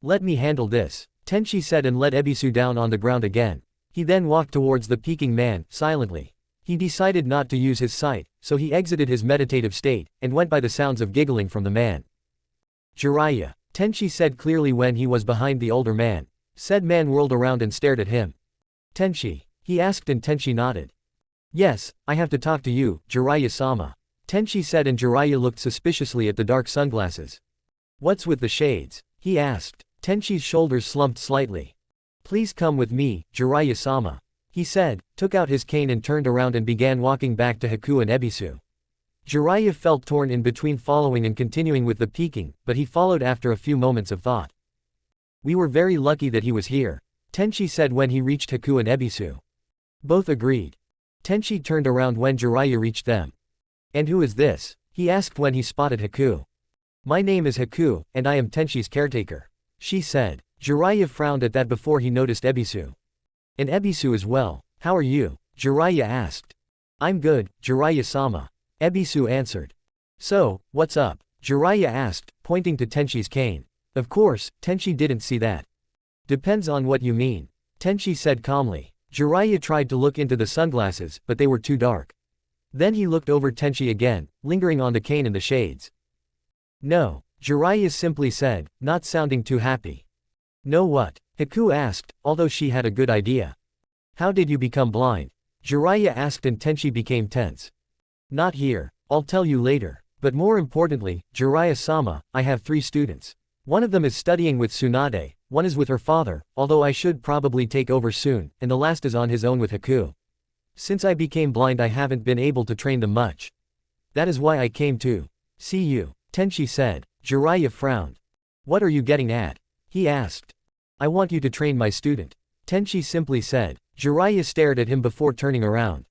Let me handle this, Tenchi said and let Ebisu down on the ground again. He then walked towards the peeking man, silently. He decided not to use his sight, so he exited his meditative state, and went by the sounds of giggling from the man. Jiraiya, Tenchi said clearly when he was behind the older man. Said man whirled around and stared at him. Tenchi, he asked and Tenchi nodded. Yes, I have to talk to you, Jiraiya-sama. Tenchi said and Jiraiya looked suspiciously at the dark sunglasses. What's with the shades? He asked. Tenchi's shoulders slumped slightly. Please come with me, Jiraiya-sama. He said, took out his cane and turned around and began walking back to Haku and Ebisu. Jiraiya felt torn in between following and continuing with the peeking, but he followed after a few moments of thought. We were very lucky that he was here, Tenchi said when he reached Haku and Ebisu. Both agreed. Tenchi turned around when Jiraiya reached them. And who is this? He asked when he spotted Haku. My name is Haku, and I am Tenchi's caretaker, she said. Jiraiya frowned at that before he noticed Ebisu. And Ebisu as well. How are you? Jiraiya asked. I'm good, Jiraiya-sama. Ebisu answered. So, what's up? Jiraiya asked, pointing to Tenchi's cane. Of course, Tenchi didn't see that. Depends on what you mean, Tenchi said calmly. Jiraiya tried to look into the sunglasses, but they were too dark. Then he looked over Tenchi again, lingering on the cane and the shades. No, Jiraiya simply said, not sounding too happy. No what? Haku asked, although she had a good idea. How did you become blind? Jiraiya asked and Tenchi became tense. Not here, I'll tell you later. But more importantly, Jiraiya-sama, I have 3 students. One of them is studying with Tsunade, one is with her father, although I should probably take over soon, and the last is on his own with Haku. Since I became blind I haven't been able to train them much. That is why I came to see you, Tenchi said. Jiraiya frowned. What are you getting at? He asked. I want you to train my student, Tenchi simply said. Jiraiya stared at him before turning around.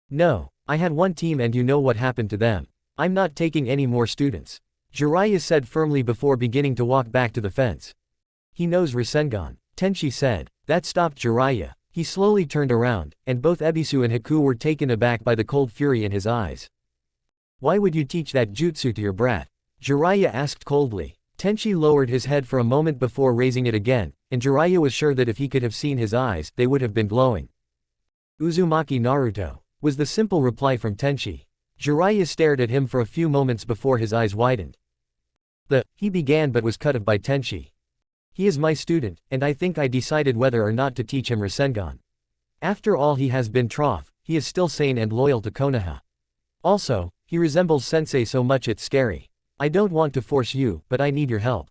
No, I had one team and you know what happened to them. I'm not taking any more students, Jiraiya said firmly before beginning to walk back to the fence. He knows Rasengan, Tenchi said. That stopped Jiraiya. He slowly turned around, and both Ebisu and Haku were taken aback by the cold fury in his eyes. Why would you teach that jutsu to your brat? Jiraiya asked coldly. Tenchi lowered his head for a moment before raising it again, and Jiraiya was sure that if he could have seen his eyes, they would have been glowing. Uzumaki Naruto, was the simple reply from Tenchi. Jiraiya stared at him for a few moments before his eyes widened. He began but was cut off by Tenchi. He is my student, and I think I decided whether or not to teach him Rasengan. After all he has been trough, he is still sane and loyal to Konoha. Also, he resembles sensei so much it's scary. I don't want to force you, but I need your help.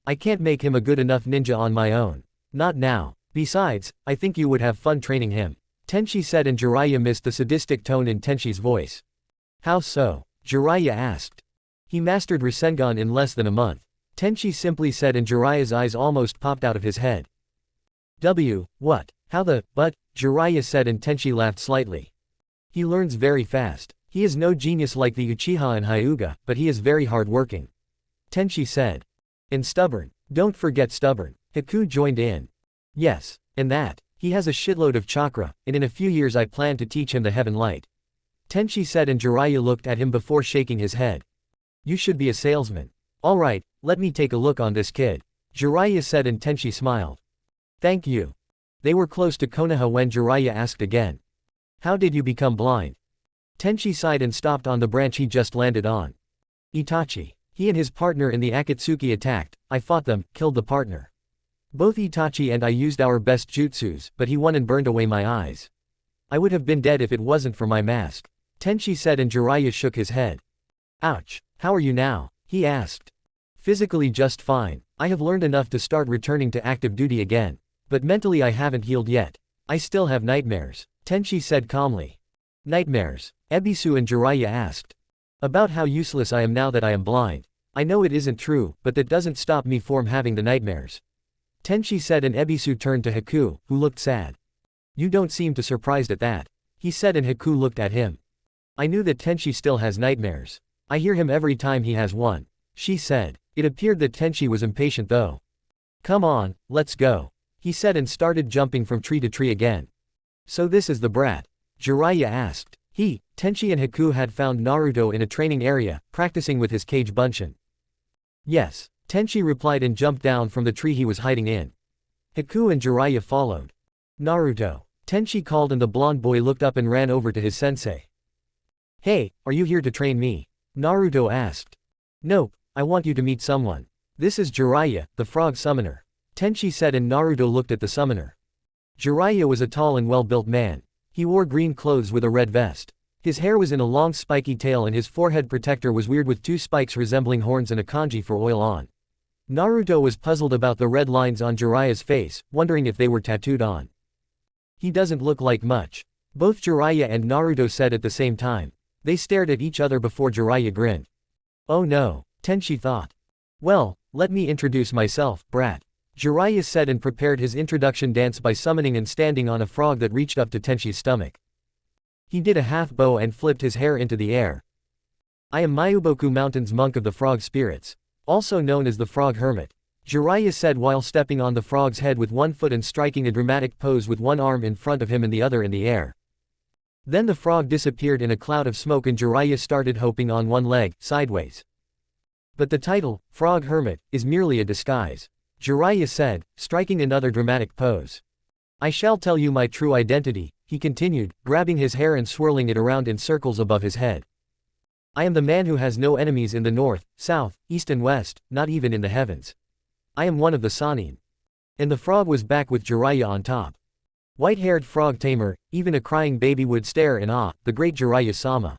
I can't make him a good enough ninja on my own. Not now. Besides, I think you would have fun training him, Tenchi said and Jiraiya missed the sadistic tone in Tenchi's voice. How so? Jiraiya asked. He mastered Rasengan in less than a month, Tenchi simply said and Jiraiya's eyes almost popped out of his head. What? How the, but? Jiraiya said and Tenchi laughed slightly. He learns very fast. He is no genius like the Uchiha and Hyuga, but he is very hard-working, Tenchi said. And stubborn. Don't forget stubborn. Haku joined in. Yes, and that. He has a shitload of chakra, and in a few years I plan to teach him the heaven light, Tenchi said and Jiraiya looked at him before shaking his head. You should be a salesman. Alright, let me take a look on this kid, Jiraiya said and Tenchi smiled. Thank you. They were close to Konoha when Jiraiya asked again. How did you become blind? Tenchi sighed and stopped on the branch he just landed on. Itachi. He and his partner in the Akatsuki attacked, I fought them, killed the partner. Both Itachi and I used our best jutsus, but he won and burned away my eyes. I would have been dead if it wasn't for my mask, Tenchi said and Jiraiya shook his head. Ouch. How are you now? He asked. Physically just fine. I have learned enough to start returning to active duty again. But mentally I haven't healed yet. I still have nightmares, Tenchi said calmly. Nightmares? Ebisu and Jiraiya asked. About how useless I am now that I am blind. I know it isn't true, but that doesn't stop me from having the nightmares. Tenchi said, and Ebisu turned to Haku, who looked sad. You don't seem too surprised at that, he said, and Haku looked at him. I knew that Tenchi still has nightmares. I hear him every time he has one, she said. It appeared that Tenchi was impatient though. Come on, let's go, he said, and started jumping from tree to tree again. So this is the brat? Jiraiya asked. Tenchi and Haku had found Naruto in a training area, practicing with his cage bunshin. Yes, Tenchi replied and jumped down from the tree he was hiding in. Haku and Jiraiya followed. Naruto, Tenchi called, and the blonde boy looked up and ran over to his sensei. Hey, are you here to train me? Naruto asked. Nope, I want you to meet someone. This is Jiraiya, the frog summoner, Tenchi said, and Naruto looked at the summoner. Jiraiya was a tall and well-built man. He wore green clothes with a red vest. His hair was in a long spiky tail, and his forehead protector was weird with two spikes resembling horns and a kanji for oil on. Naruto was puzzled about the red lines on Jiraiya's face, wondering if they were tattooed on. He doesn't look like much. Both Jiraiya and Naruto said at the same time. They stared at each other before Jiraiya grinned. Oh no, Tenchi thought. Well, let me introduce myself, brat. Jiraiya said, and prepared his introduction dance by summoning and standing on a frog that reached up to Tenchi's stomach. He did a half bow and flipped his hair into the air. I am Mayuboku Mountain's monk of the frog spirits, also known as the frog hermit, Jiraiya said while stepping on the frog's head with one foot and striking a dramatic pose with one arm in front of him and the other in the air. Then the frog disappeared in a cloud of smoke, and Jiraiya started hopping on one leg, sideways. But the title, Frog Hermit, is merely a disguise, Jiraiya said, striking another dramatic pose. I shall tell you my true identity, he continued, grabbing his hair and swirling it around in circles above his head. I am the man who has no enemies in the north, south, east and west, not even in the heavens. I am one of the Sannin. And the frog was back with Jiraiya on top. White-haired frog tamer, even a crying baby would stare in awe, the great Jiraiya-sama.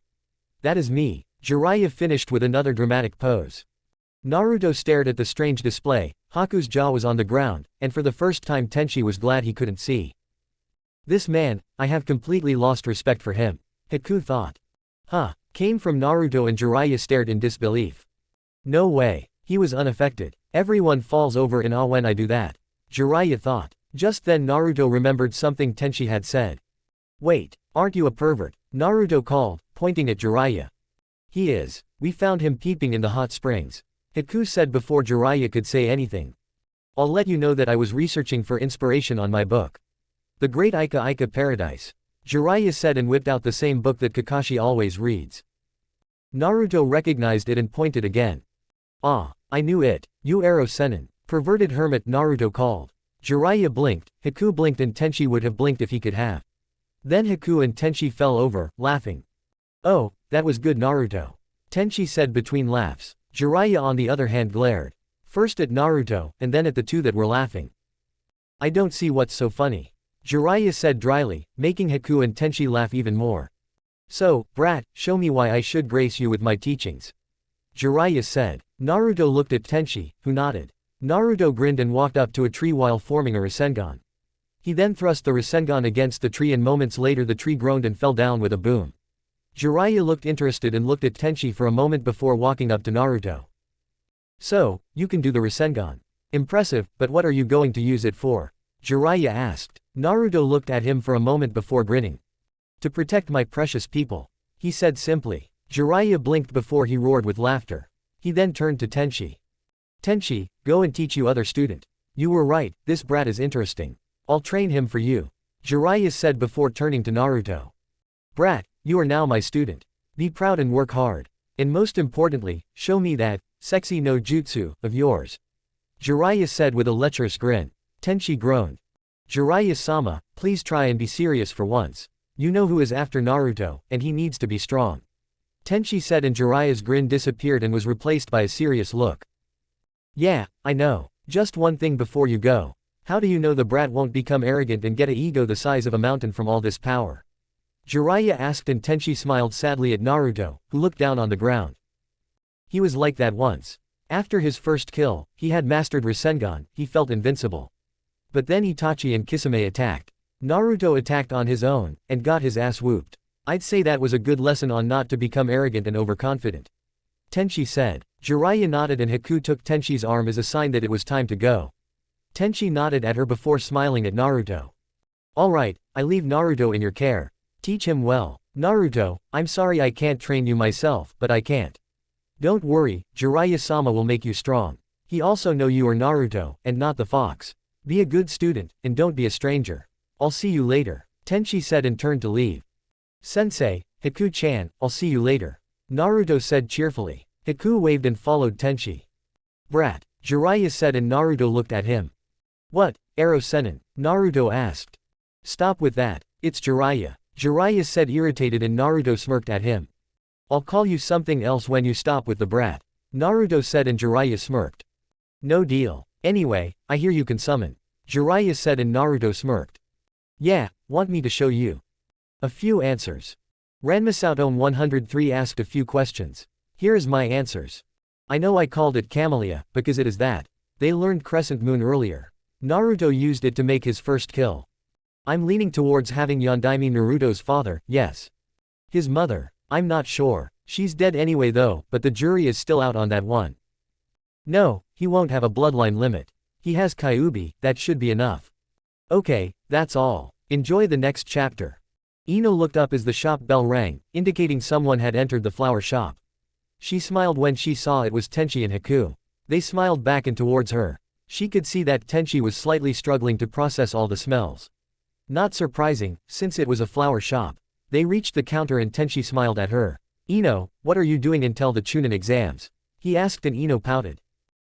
That is me, Jiraiya finished with another dramatic pose. Naruto stared at the strange display. Haku's jaw was on the ground, and for the first time Tenchi was glad he couldn't see. This man, I have completely lost respect for him, Haku thought. Came from Naruto, and Jiraiya stared in disbelief. No way, he was unaffected. Everyone falls over in awe when I do that, Jiraiya thought. Just then Naruto remembered something Tenchi had said. Wait, aren't you a pervert? Naruto called, pointing at Jiraiya. He is. We found him peeping in the hot springs, Haku said before Jiraiya could say anything. I'll let you know that I was researching for inspiration on my book, The Great Ika Ika Paradise, Jiraiya said, and whipped out the same book that Kakashi always reads. Naruto recognized it and pointed again. Ah, I knew it, you arrow senin, perverted hermit, Naruto called. Jiraiya blinked, Haku blinked, and Tenchi would have blinked if he could have. Then Haku and Tenchi fell over, laughing. Oh, that was good, Naruto, Tenchi said between laughs. Jiraiya on the other hand glared. First at Naruto, and then at the two that were laughing. I don't see what's so funny, Jiraiya said dryly, making Haku and Tenchi laugh even more. So, brat, show me why I should grace you with my teachings, Jiraiya said. Naruto looked at Tenchi, who nodded. Naruto grinned and walked up to a tree while forming a rasengan. He then thrust the rasengan against the tree, and moments later the tree groaned and fell down with a boom. Jiraiya looked interested and looked at Tenchi for a moment before walking up to Naruto. So, you can do the rasengan. Impressive, but what are you going to use it for? Jiraiya asked. Naruto looked at him for a moment before grinning. To protect my precious people, he said simply. Jiraiya blinked before he roared with laughter. He then turned to Tenchi. Tenchi, go and teach you other student. You were right, this brat is interesting. I'll train him for you, Jiraiya said before turning to Naruto. Brat, you are now my student. Be proud and work hard. And most importantly, show me that sexy no jutsu of yours, Jiraiya said with a lecherous grin. Tenchi groaned. Jiraiya-sama, please try and be serious for once. You know who is after Naruto, and he needs to be strong, Tenchi said, and Jiraiya's grin disappeared and was replaced by a serious look. Yeah, I know. Just one thing before you go. How do you know the brat won't become arrogant and get an ego the size of a mountain from all this power? Jiraiya asked, and Tenchi smiled sadly at Naruto, who looked down on the ground. He was like that once. After his first kill, he had mastered Rasengan, he felt invincible. But then Itachi and Kisame attacked. Naruto attacked on his own, and got his ass whooped. I'd say that was a good lesson on not to become arrogant and overconfident. Tenchi said. Jiraiya nodded and Haku took Tenchi's arm as a sign that it was time to go. Tenchi nodded at her before smiling at Naruto. Alright, I leave Naruto in your care. Teach him well. Naruto, I'm sorry I can't train you myself, but I can't. Don't worry, Jiraiya-sama will make you strong. He also know you are Naruto, and not the fox. Be a good student, and don't be a stranger. I'll see you later. Tenchi said and turned to leave. Sensei, Haku-chan, I'll see you later. Naruto said cheerfully. Haku waved and followed Tenchi. Brat, Jiraiya said and Naruto looked at him. What, Arrow Sennin? Naruto asked. Stop with that, it's Jiraiya. Jiraiya said irritated and Naruto smirked at him. I'll call you something else when you stop with the brat. Naruto said and Jiraiya smirked. No deal. Anyway, I hear you can summon. Jiraiya said and Naruto smirked. Yeah, want me to show you? A few answers. Ranmasoutom 103 asked a few questions. Here is my answers. I know I called it Camellia, because it is that. They learned Crescent Moon earlier. Naruto used it to make his first kill. I'm leaning towards having Yondaime Naruto's father, yes. His mother, I'm not sure. She's dead anyway though, but the jury is still out on that one. No, he won't have a bloodline limit. He has Kyuubi, that should be enough. Okay, that's all. Enjoy the next chapter. Ino looked up as the shop bell rang, indicating someone had entered the flower shop. She smiled when she saw it was Tenchi and Haku. They smiled back and towards her. She could see that Tenchi was slightly struggling to process all the smells. Not surprising, since it was a flower shop. They reached the counter and Tenchi smiled at her. Ino, what are you doing until the Chunin exams? He asked and Ino pouted.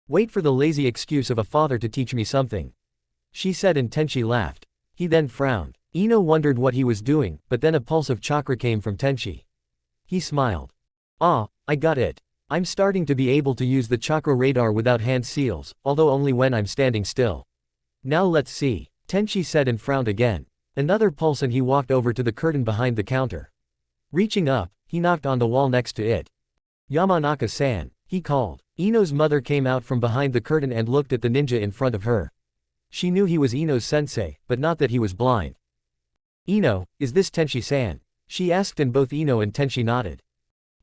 Wait for the lazy excuse of a father to teach me something. She said and Tenchi laughed. He then frowned. Ino wondered what he was doing, but then a pulse of chakra came from Tenchi. He smiled. Ah, I got it. I'm starting to be able to use the chakra radar without hand seals, although only when I'm standing still. Now let's see. Tenchi said and frowned again. Another pulse and he walked over to the curtain behind the counter. Reaching up, he knocked on the wall next to it. Yamanaka-san, he called. Ino's mother came out from behind the curtain and looked at the ninja in front of her. She knew he was Ino's sensei, but not that he was blind. Ino, is this Tenchi-san? She asked and both Ino and Tenchi nodded.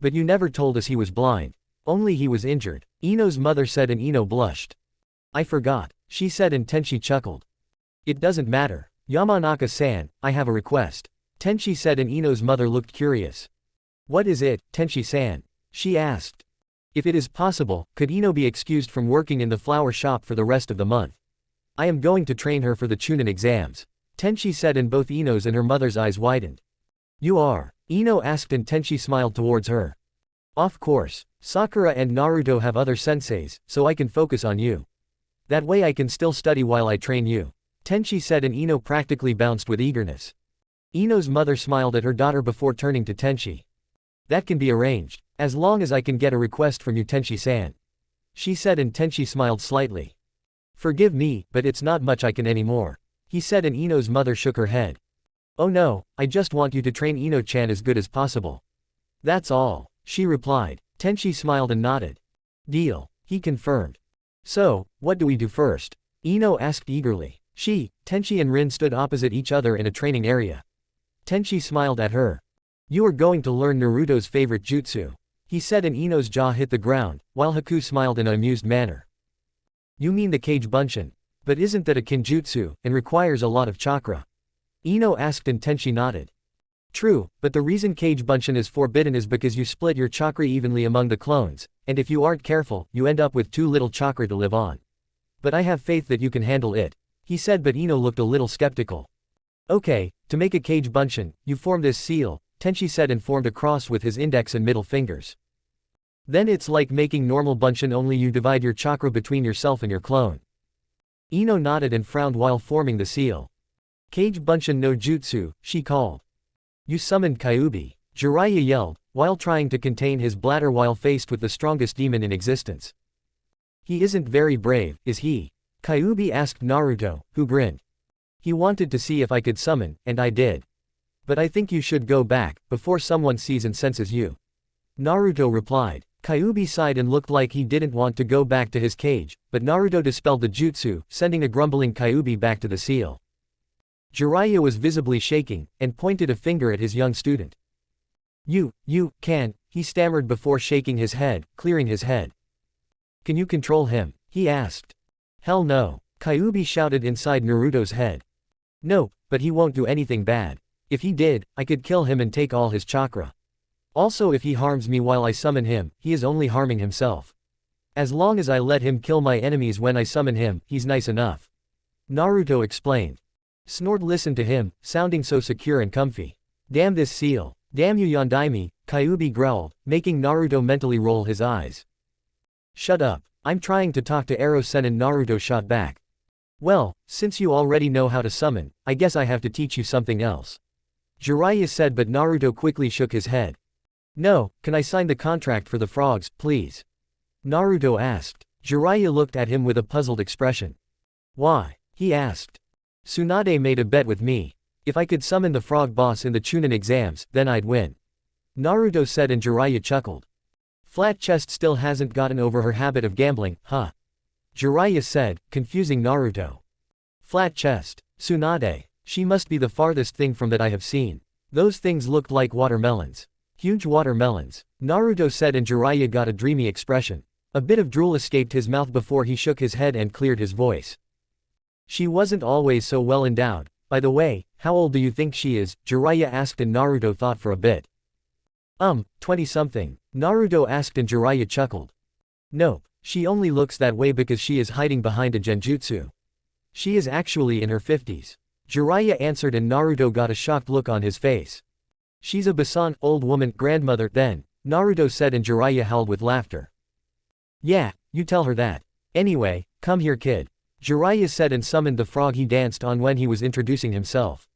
But you never told us he was blind. Only he was injured. Ino's mother said and Ino blushed. I forgot, she said and Tenchi chuckled. It doesn't matter. Yamanaka-san, I have a request. Tenchi said and Ino's mother looked curious. What is it, Tenchi-san? She asked. If it is possible, could Ino be excused from working in the flower shop for the rest of the month? I am going to train her for the Chunin exams. Tenchi said and both Ino's and her mother's eyes widened. You are? Ino asked and Tenchi smiled towards her. Of course, Sakura and Naruto have other senseis, so I can focus on you. That way I can still study while I train you. Tenchi said and Ino practically bounced with eagerness. Ino's mother smiled at her daughter before turning to Tenchi. That can be arranged, as long as I can get a request from you Tenchi-san. She said and Tenchi smiled slightly. Forgive me, but it's not much I can anymore. He said and Ino's mother shook her head. Oh no, I just want you to train Ino-chan as good as possible. That's all, she replied. Tenchi smiled and nodded. Deal, he confirmed. So, what do we do first? Ino asked eagerly. She, Tenchi and Rin stood opposite each other in a training area. Tenchi smiled at her. You are going to learn Naruto's favorite jutsu. He said and Ino's jaw hit the ground, while Haku smiled in an amused manner. You mean the Kage Bunshin? But isn't that a kinjutsu, and requires a lot of chakra? Ino asked and Tenchi nodded. True, but the reason Kage Bunshin is forbidden is because you split your chakra evenly among the clones, and if you aren't careful, you end up with too little chakra to live on. But I have faith that you can handle it. He said but Ino looked a little skeptical. Okay, to make a Kage Bunshin, you form this seal, Tenchi said and formed a cross with his index and middle fingers. Then it's like making normal Bunshin only you divide your chakra between yourself and your clone. Ino nodded and frowned while forming the seal. Kage Bunshin no Jutsu, she called. You summoned Kyuubi, Jiraiya yelled, while trying to contain his bladder while faced with the strongest demon in existence. He isn't very brave, is he? Kyuubi asked Naruto, who grinned. He wanted to see if I could summon, and I did. But I think you should go back, before someone sees and senses you. Naruto replied. Kyuubi sighed and looked like he didn't want to go back to his cage, but Naruto dispelled the jutsu, sending a grumbling Kyuubi back to the seal. Jiraiya was visibly shaking, and pointed a finger at his young student. You can't, he stammered before shaking his head, clearing his head. Can you control him? He asked. Hell no, Kyuubi shouted inside Naruto's head. No, but he won't do anything bad. If he did, I could kill him and take all his chakra. Also, if he harms me while I summon him, he is only harming himself. As long as I let him kill my enemies when I summon him, he's nice enough. Naruto explained. Snort listened to him, sounding so secure and comfy. Damn this seal. Damn you Yondaime, Kyuubi growled, making Naruto mentally roll his eyes. Shut up, I'm trying to talk to Rasengan, Naruto shot back. Well, since you already know how to summon, I guess I have to teach you something else. Jiraiya said, but Naruto quickly shook his head. No, can I sign the contract for the frogs, please? Naruto asked. Jiraiya looked at him with a puzzled expression. Why? He asked. Tsunade made a bet with me. If I could summon the frog boss in the Chunin exams, then I'd win. Naruto said, and Jiraiya chuckled. Flat Chest still hasn't gotten over her habit of gambling, huh? Jiraiya said, confusing Naruto. Flat Chest. Tsunade. She must be the farthest thing from that I have seen. Those things looked like watermelons. Huge watermelons. Naruto said, and Jiraiya got a dreamy expression. A bit of drool escaped his mouth before he shook his head and cleared his voice. She wasn't always so well endowed. By the way, how old do you think she is? Jiraiya asked, and Naruto thought for a bit. 20-something. Naruto asked, and Jiraiya chuckled. Nope, she only looks that way because she is hiding behind a genjutsu. She is actually in her 50s. Jiraiya answered, and Naruto got a shocked look on his face. She's a Basan, old woman, grandmother, then, Naruto said, and Jiraiya howled with laughter. Yeah, you tell her that. Anyway, come here, kid. Jiraiya said, and summoned the frog he danced on when he was introducing himself.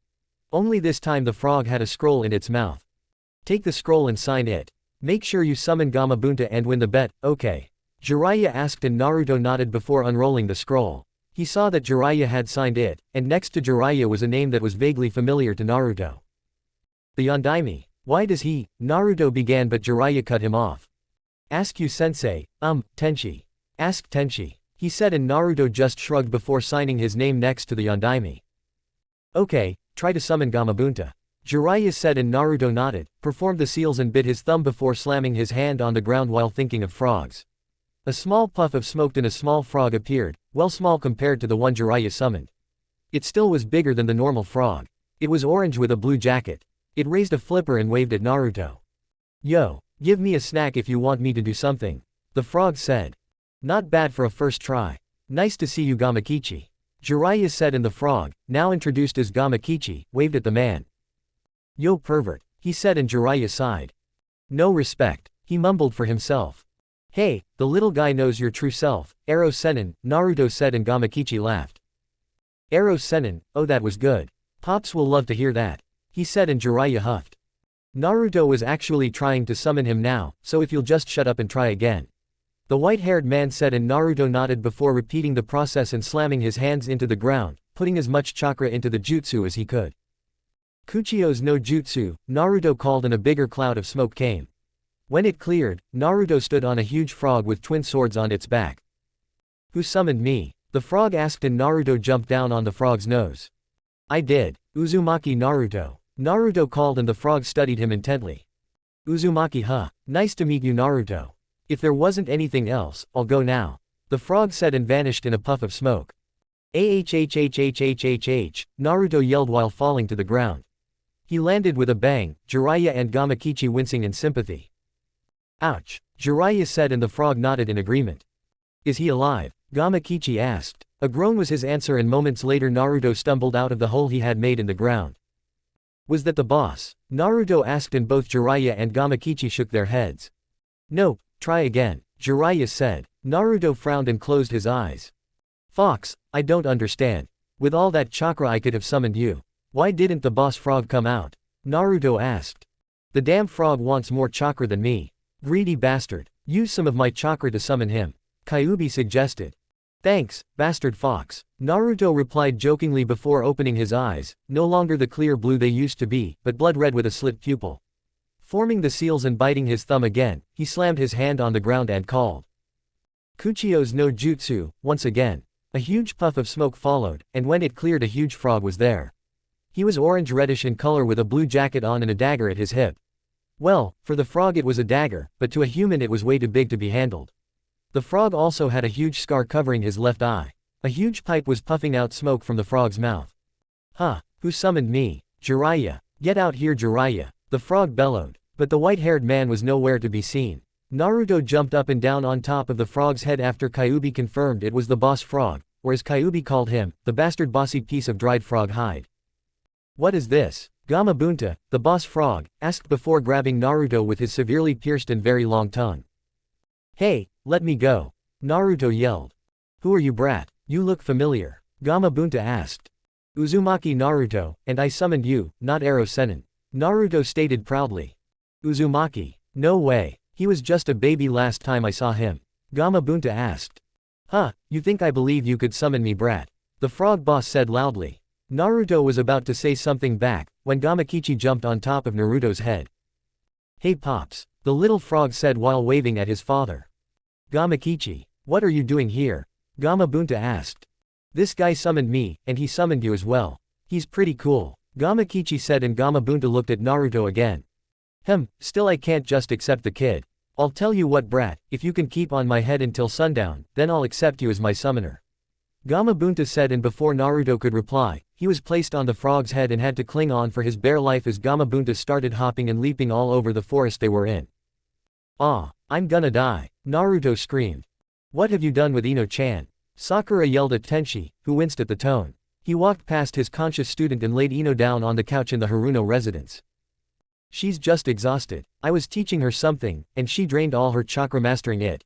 Only this time the frog had a scroll in its mouth. Take the scroll and sign it. Make sure you summon Gamabunta and win the bet, okay? Jiraiya asked, and Naruto nodded before unrolling the scroll. He saw that Jiraiya had signed it, and next to Jiraiya was a name that was vaguely familiar to Naruto. The Yondaime. Why does he? Naruto began, but Jiraiya cut him off. Ask you sensei, Tenchi. Ask Tenchi. He said, and Naruto just shrugged before signing his name next to the Yondaime. Okay, try to summon Gamabunta. Jiraiya said, and Naruto nodded, performed the seals and bit his thumb before slamming his hand on the ground while thinking of frogs. A small puff of smoke and a small frog appeared, well small compared to the one Jiraiya summoned. It still was bigger than the normal frog. It was orange with a blue jacket. It raised a flipper and waved at Naruto. Yo, give me a snack if you want me to do something. The frog said. Not bad for a first try. Nice to see you, Gamakichi. Jiraiya said, and the frog, now introduced as Gamakichi, waved at the man. Yo pervert, he said, and Jiraiya sighed. No respect, he mumbled for himself. Hey, the little guy knows your true self, Rasengan, Naruto said, and Gamakichi laughed. Rasengan, oh that was good. Pops will love to hear that. He said, and Jiraiya huffed. Naruto was actually trying to summon him now, so if you'll just shut up and try again. The white-haired man said, and Naruto nodded before repeating the process and slamming his hands into the ground, putting as much chakra into the jutsu as he could. Kuchio's no jutsu, Naruto called, and a bigger cloud of smoke came. When it cleared, Naruto stood on a huge frog with twin swords on its back. Who summoned me? The frog asked, and Naruto jumped down on the frog's nose. I did. Uzumaki Naruto. Naruto called, and the frog studied him intently. Uzumaki, huh? Nice to meet you, Naruto. If there wasn't anything else, I'll go now. The frog said and vanished in a puff of smoke. Ahhhhhhhh, Naruto yelled while falling to the ground. He landed with a bang, Jiraiya and Gamakichi wincing in sympathy. Ouch, Jiraiya said, and the frog nodded in agreement. Is he alive? Gamakichi asked. A groan was his answer, and moments later Naruto stumbled out of the hole he had made in the ground. Was that the boss? Naruto asked, and both Jiraiya and Gamakichi shook their heads. Nope, try again, Jiraiya said. Naruto frowned and closed his eyes. Fox, I don't understand. With all that chakra I could have summoned you. Why didn't the boss frog come out? Naruto asked. The damn frog wants more chakra than me. Greedy bastard. Use some of my chakra to summon him. Kyuubi suggested. Thanks, bastard fox. Naruto replied jokingly before opening his eyes, no longer the clear blue they used to be, but blood red with a slit pupil. Forming the seals and biting his thumb again, he slammed his hand on the ground and called Kuchio's no jutsu, once again. A huge puff of smoke followed, and when it cleared a huge frog was there. He was orange-reddish in color with a blue jacket on and a dagger at his hip. Well, for the frog it was a dagger, but to a human it was way too big to be handled. The frog also had a huge scar covering his left eye. A huge pipe was puffing out smoke from the frog's mouth. Huh, who summoned me? Jiraiya. Get out here, Jiraiya, the frog bellowed, but the white-haired man was nowhere to be seen. Naruto jumped up and down on top of the frog's head after Kyuubi confirmed it was the boss frog, or as Kyuubi called him, the bastard bossy piece of dried frog hide. What is this? Gamabunta, the boss frog, asked before grabbing Naruto with his severely pierced and very long tongue. Hey, let me go. Naruto yelled. Who are you, brat? You look familiar. Gamabunta asked. Uzumaki Naruto, and I summoned you, not Ero Sennin. Naruto stated proudly. Uzumaki. No way. He was just a baby last time I saw him. Gamabunta asked. Huh, you think I believe you could summon me, brat? The frog boss said loudly. Naruto was about to say something back, when Gamakichi jumped on top of Naruto's head. Hey Pops, the little frog said while waving at his father. Gamakichi, what are you doing here? Gamabunta asked. This guy summoned me, and he summoned you as well. He's pretty cool, Gamakichi said, and Gamabunta looked at Naruto again. Still I can't just accept the kid. I'll tell you what, brat, if you can keep on my head until sundown, then I'll accept you as my summoner. Gamabunta said, and before Naruto could reply, he was placed on the frog's head and had to cling on for his bare life as Gamabunta started hopping and leaping all over the forest they were in. Ah, I'm gonna die, Naruto screamed. What have you done with Ino-chan? Sakura yelled at Tenchi, who winced at the tone. He walked past his conscious student and laid Ino down on the couch in the Haruno residence. She's just exhausted. I was teaching her something, and she drained all her chakra mastering it.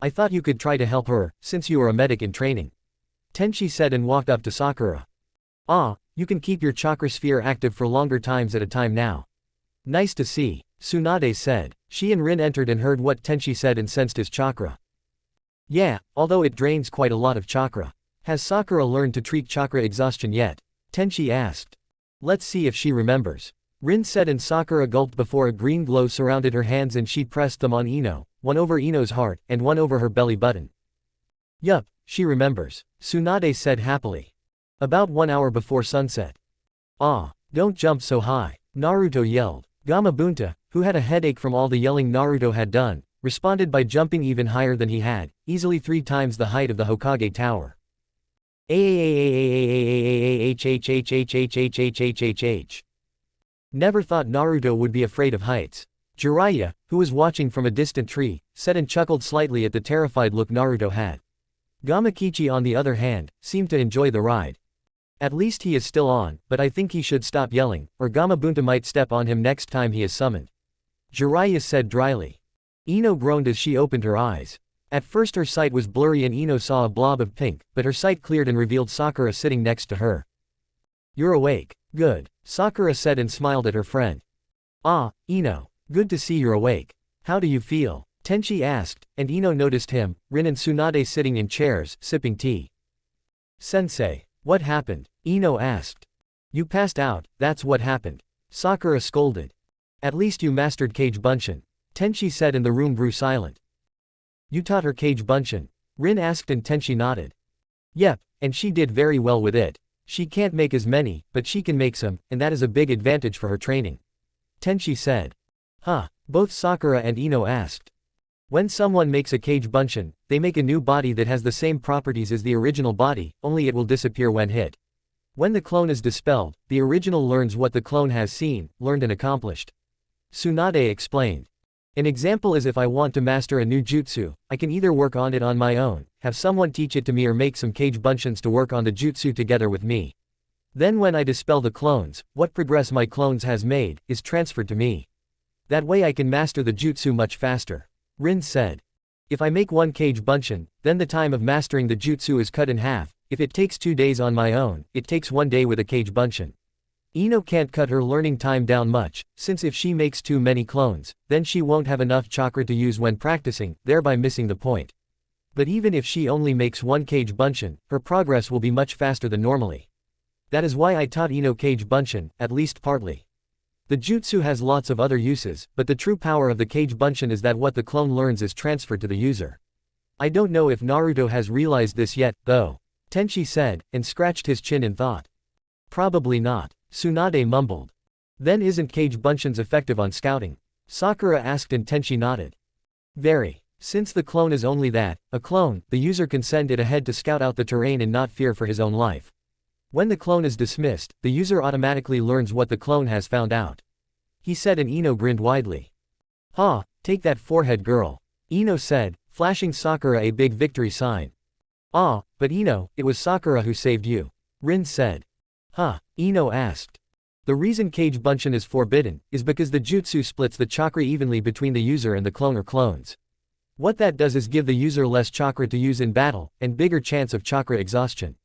I thought you could try to help her, since you are a medic in training. Tenchi said and walked up to Sakura. Ah, you can keep your chakra sphere active for longer times at a time now. Nice to see, Tsunade said. She and Rin entered and heard what Tenchi said and sensed his chakra. Yeah, although it drains quite a lot of chakra. Has Sakura learned to treat chakra exhaustion yet? Tenchi asked. Let's see if she remembers. Rin said, and Sakura gulped before a green glow surrounded her hands and she pressed them on Ino, one over Ino's heart, and one over her belly button. Yup, she remembers, Tsunade said happily. About 1 hour before sunset. Ah, don't jump so high, Naruto yelled. Gamabunta, who had a headache from all the yelling Naruto had done, responded by jumping even higher than he had, easily 3 times the height of the Hokage Tower. Never thought Naruto would be afraid of heights. Jiraiya, who was watching from a distant tree, said and chuckled slightly at the terrified look Naruto had. Gamakichi, on the other hand, seemed to enjoy the ride. At least he is still on, but I think he should stop yelling, or Gamabunta might step on him next time he is summoned. Jiraiya said dryly. Ino groaned as she opened her eyes. At first her sight was blurry and Ino saw a blob of pink, but her sight cleared and revealed Sakura sitting next to her. You're awake. Good, Sakura said and smiled at her friend. Ah, Ino. Good to see you're awake. How do you feel? Tenchi asked, and Ino noticed him, Rin and Tsunade sitting in chairs, sipping tea. Sensei, what happened? Ino asked. You passed out, that's what happened. Sakura scolded. At least you mastered Kage Bunshin. Tenchi said and the room grew silent. You taught her Kage Bunshin? Rin asked and Tenchi nodded. Yep, and she did very well with it. She can't make as many, but she can make some, and that is a big advantage for her training. Tenchi said. Huh, both Sakura and Ino asked. When someone makes a Kage Bunshin, they make a new body that has the same properties as the original body, only it will disappear when hit. When the clone is dispelled, the original learns what the clone has seen, learned and accomplished. Tsunade explained. An example is if I want to master a new jutsu, I can either work on it on my own, have someone teach it to me, or make some Kage Bunshins to work on the jutsu together with me. Then when I dispel the clones, what progress my clones has made, is transferred to me. That way I can master the jutsu much faster. Rin said. If I make one Kage Bunshin, then the time of mastering the jutsu is cut in half. If it takes 2 days on my own, it takes 1 day with a Kage Bunshin. Ino can't cut her learning time down much, since if she makes too many clones, then she won't have enough chakra to use when practicing, thereby missing the point. But even if she only makes 1 Kage Bunshin, her progress will be much faster than normally. That is why I taught Ino Kage Bunshin, at least partly. The jutsu has lots of other uses, but the true power of the Kage Bunshin is that what the clone learns is transferred to the user. I don't know if Naruto has realized this yet, though. Tenchi said, and scratched his chin in thought. Probably not. Tsunade mumbled. Then isn't Kage Bunshin's effective on scouting? Sakura asked and Tenchi nodded. Very. Since the clone is only that, a clone, the user can send it ahead to scout out the terrain and not fear for his own life. When the clone is dismissed, the user automatically learns what the clone has found out. He said and Ino grinned widely. Ha, take that forehead girl. Ino said, flashing Sakura a big victory sign. Ah, but Ino, it was Sakura who saved you. Rin said. Huh, Ino asked. The reason Kage Bunshin is forbidden, is because the jutsu splits the chakra evenly between the user and the clone or clones. What that does is give the user less chakra to use in battle, and bigger chance of chakra exhaustion.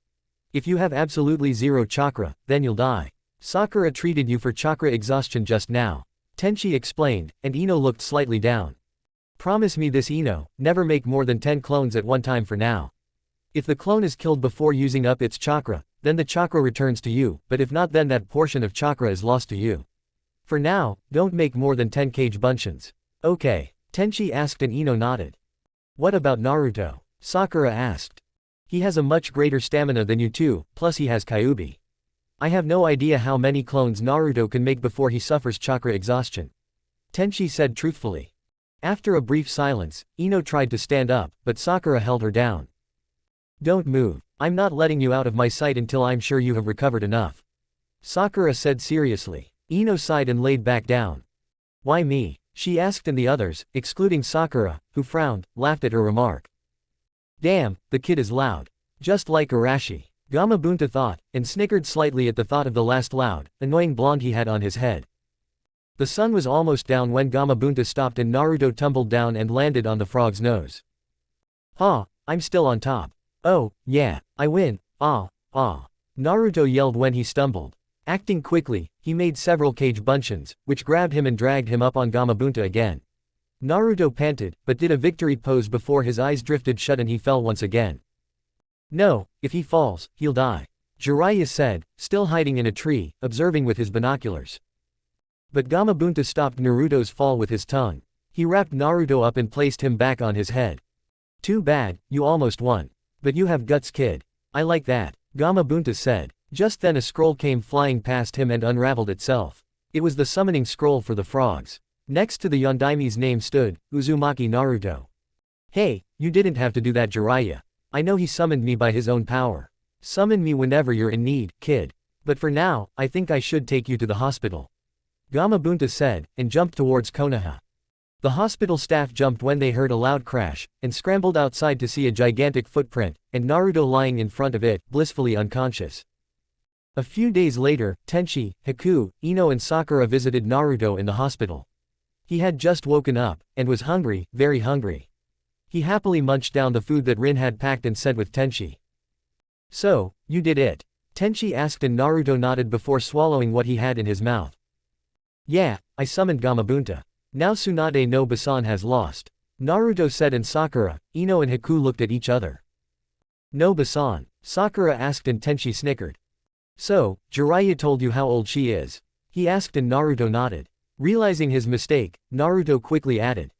If you have absolutely zero chakra, then you'll die. Sakura treated you for chakra exhaustion just now. Tenchi explained, and Ino looked slightly down. Promise me this Ino, never make more than 10 clones at one time for now. If the clone is killed before using up its chakra, then the chakra returns to you, but if not then that portion of chakra is lost to you. For now, don't make more than 10 Kage Bunshins. Okay. Tenchi asked and Ino nodded. What about Naruto? Sakura asked. He has a much greater stamina than you two, plus he has Kyuubi. I have no idea how many clones Naruto can make before he suffers chakra exhaustion. Tenchi said truthfully. After a brief silence, Ino tried to stand up, but Sakura held her down. Don't move. I'm not letting you out of my sight until I'm sure you have recovered enough. Sakura said seriously. Ino sighed and laid back down. Why me? She asked and the others, excluding Sakura, who frowned, laughed at her remark. Damn, the kid is loud. Just like Arashi. Gamabunta thought, and snickered slightly at the thought of the last loud, annoying blonde he had on his head. The sun was almost down when Gamabunta stopped and Naruto tumbled down and landed on the frog's nose. Ha, I'm still on top. Oh, yeah, I win, ah. Naruto yelled when he stumbled. Acting quickly, he made several Kage Bunshins, which grabbed him and dragged him up on Gamabunta again. Naruto panted, but did a victory pose before his eyes drifted shut and he fell once again. No, if he falls, he'll die. Jiraiya said, still hiding in a tree, observing with his binoculars. But Gamabunta stopped Naruto's fall with his tongue. He wrapped Naruto up and placed him back on his head. Too bad, you almost won. But you have guts, kid. I like that, Gamabunta said. Just then a scroll came flying past him and unraveled itself. It was the summoning scroll for the frogs. Next to the Yondaime's name stood, Uzumaki Naruto. Hey, you didn't have to do that, Jiraiya. I know he summoned me by his own power. Summon me whenever you're in need, kid. But for now, I think I should take you to the hospital. Gamabunta said, and jumped towards Konoha. The hospital staff jumped when they heard a loud crash, and scrambled outside to see a gigantic footprint, and Naruto lying in front of it, blissfully unconscious. A few days later, Tenchi, Haku, Ino and Sakura visited Naruto in the hospital. He had just woken up, and was hungry, very hungry. He happily munched down the food that Rin had packed and said with Tenchi. So, you did it? Tenchi asked and Naruto nodded before swallowing what he had in his mouth. Yeah, I summoned Gamabunta. Now Tsunade no Basan has lost. Naruto said and Sakura, Ino and Haku looked at each other. No Basan? Sakura asked and Tenchi snickered. So, Jiraiya told you how old she is? He asked and Naruto nodded. Realizing his mistake, Naruto quickly added.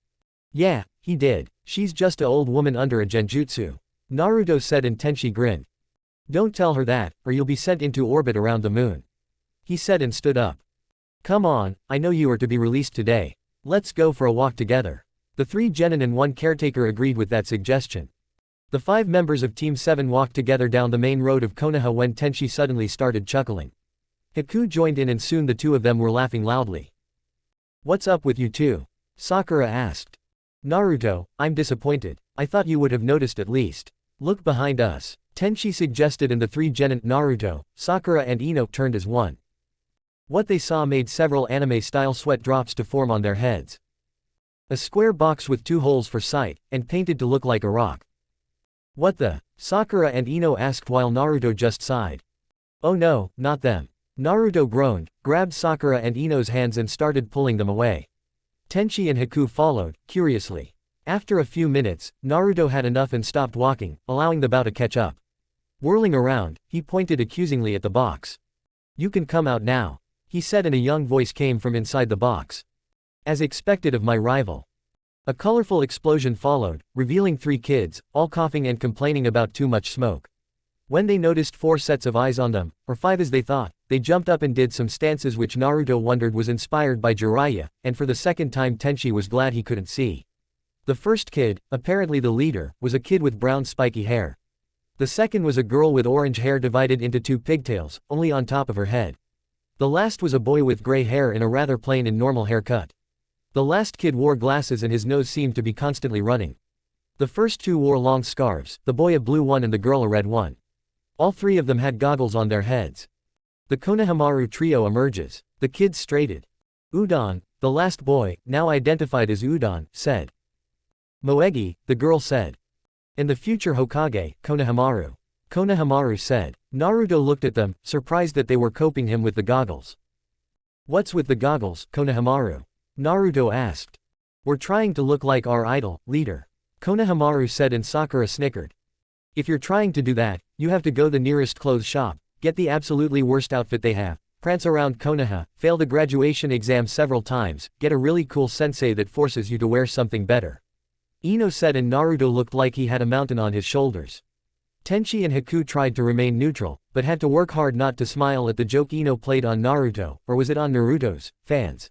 Yeah, he did. She's just a old woman under a genjutsu. Naruto said and Tenchi grinned. Don't tell her that, or you'll be sent into orbit around the moon. He said and stood up. Come on, I know you are to be released today. Let's go for a walk together. The 3 genin and 1 caretaker agreed with that suggestion. The 5 members of Team 7 walked together down the main road of Konoha when Tenchi suddenly started chuckling. Haku joined in and soon the 2 of them were laughing loudly. What's up with you two? Sakura asked. Naruto, I'm disappointed. I thought you would have noticed at least. Look behind us. Tenchi suggested and the 3 genin Naruto, Sakura and Ino turned as one. What they saw made several anime-style sweat drops to form on their heads. A square box with 2 holes for sight, and painted to look like a rock. What the? Sakura and Ino asked while Naruto just sighed. Oh no, not them. Naruto groaned, grabbed Sakura and Ino's hands and started pulling them away. Tenchi and Haku followed, curiously. After a few minutes, Naruto had enough and stopped walking, allowing the bow to catch up. Whirling around, he pointed accusingly at the box. You can come out now. he said, and a young voice came from inside the box. As expected of my rival. A colorful explosion followed, revealing 3 kids, all coughing and complaining about too much smoke. When they noticed 4 sets of eyes on them, or 5 as they thought, they jumped up and did some stances which Naruto wondered was inspired by Jiraiya, and for the second time Tenchi was glad he couldn't see. The first kid, apparently the leader, was a kid with brown spiky hair. The second was a girl with orange hair divided into 2 pigtails, only on top of her head. The last was a boy with gray hair in a rather plain and normal haircut. The last kid wore glasses and his nose seemed to be constantly running. The first 2 wore long scarves, the boy a blue one and the girl a red one. All 3 of them had goggles on their heads. The Konohamaru trio emerges. The kids straighted. Udon, the last boy, now identified as Udon, said. Moegi, the girl said. And the future Hokage, Konohamaru. Konohamaru said. Naruto looked at them, surprised that they were coping him with the goggles. What's with the goggles, Konohamaru? Naruto asked. We're trying to look like our idol, leader. Konohamaru said, and Sakura snickered. If you're trying to do that, you have to go the nearest clothes shop, get the absolutely worst outfit they have, prance around Konoha, fail the graduation exam several times, get a really cool sensei that forces you to wear something better. Ino said, and Naruto looked like he had a mountain on his shoulders. Tenchi and Haku tried to remain neutral, but had to work hard not to smile at the joke Ino played on Naruto, or was it on Naruto's fans?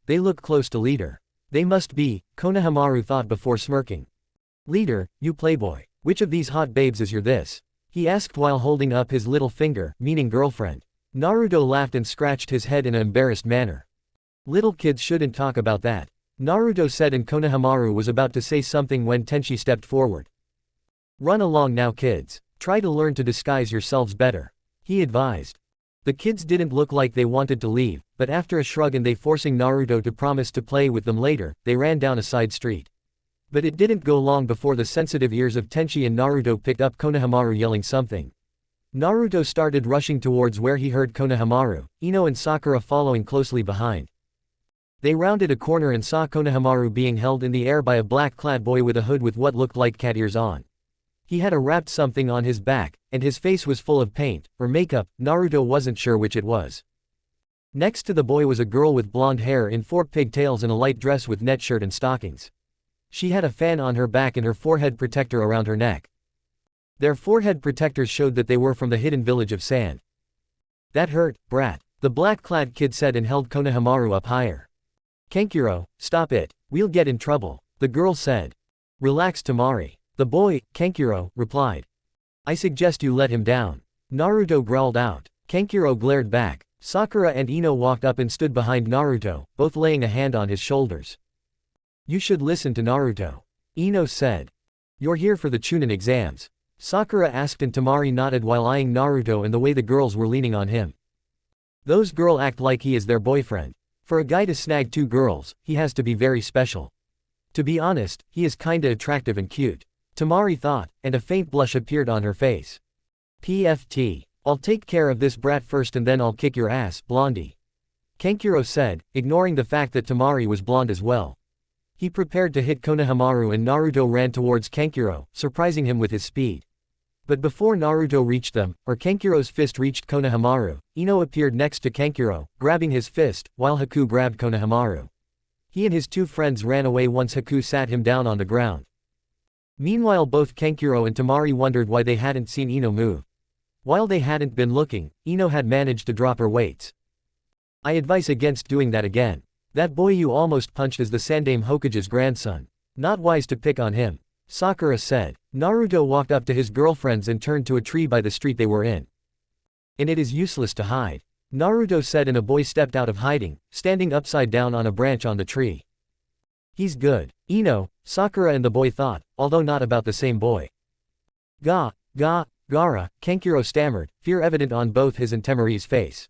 They look close to leader. They must be, Konohamaru thought before smirking. Leader, you playboy, which of these hot babes is your this? He asked while holding up his little finger, meaning girlfriend. Naruto laughed and scratched his head in an embarrassed manner. Little kids shouldn't talk about that. Naruto said, and Konohamaru was about to say something when Tenchi stepped forward. Run along now, kids. Try to learn to disguise yourselves better. He advised. The kids didn't look like they wanted to leave, but after a shrug and they forcing Naruto to promise to play with them later, they ran down a side street. But it didn't go long before the sensitive ears of Tenchi and Naruto picked up Konohamaru yelling something. Naruto started rushing towards where he heard Konohamaru, Ino and Sakura following closely behind. They rounded a corner and saw Konohamaru being held in the air by a black-clad boy with a hood with what looked like cat ears on. He had wrapped something on his back, and his face was full of paint, or makeup, Naruto wasn't sure which it was. Next to the boy was a girl with blonde hair in 4 pigtails and a light dress with net shirt and stockings. She had a fan on her back and her forehead protector around her neck. Their forehead protectors showed that they were from the hidden village of sand. That hurt, brat, the black-clad kid said and held Konohamaru up higher. Kankuro, stop it, we'll get in trouble, the girl said. Relax, Temari. The boy, Kankuro, replied. I suggest you let him down. Naruto growled out. Kankuro glared back. Sakura and Ino walked up and stood behind Naruto, both laying a hand on his shoulders. You should listen to Naruto. Ino said. You're here for the Chunin exams. Sakura asked and Temari nodded while eyeing Naruto and the way the girls were leaning on him. Those girls act like he is their boyfriend. For a guy to snag 2 girls, he has to be very special. To be honest, he is kinda attractive and cute. Temari thought, and a faint blush appeared on her face. PFT. I'll take care of this brat first and then I'll kick your ass, blondie. Kankuro said, ignoring the fact that Temari was blonde as well. He prepared to hit Konohamaru and Naruto ran towards Kankuro, surprising him with his speed. But before Naruto reached them, or Kankuro's fist reached Konohamaru, Ino appeared next to Kankuro, grabbing his fist, while Haku grabbed Konohamaru. He and his 2 friends ran away once Haku sat him down on the ground. Meanwhile, both Kankuro and Temari wondered why they hadn't seen Ino move. While they hadn't been looking, Ino had managed to drop her weights. I advise against doing that again. That boy you almost punched is the Sandaime Hokage's grandson. Not wise to pick on him. Sakura said. Naruto walked up to his girlfriends and turned to a tree by the street they were in. And it is useless to hide. Naruto said, and a boy stepped out of hiding, standing upside down on a branch on the tree. He's good. Ino, Sakura and the boy thought, although not about the same boy. Gara, Kankuro stammered, fear evident on both his and Temari's face.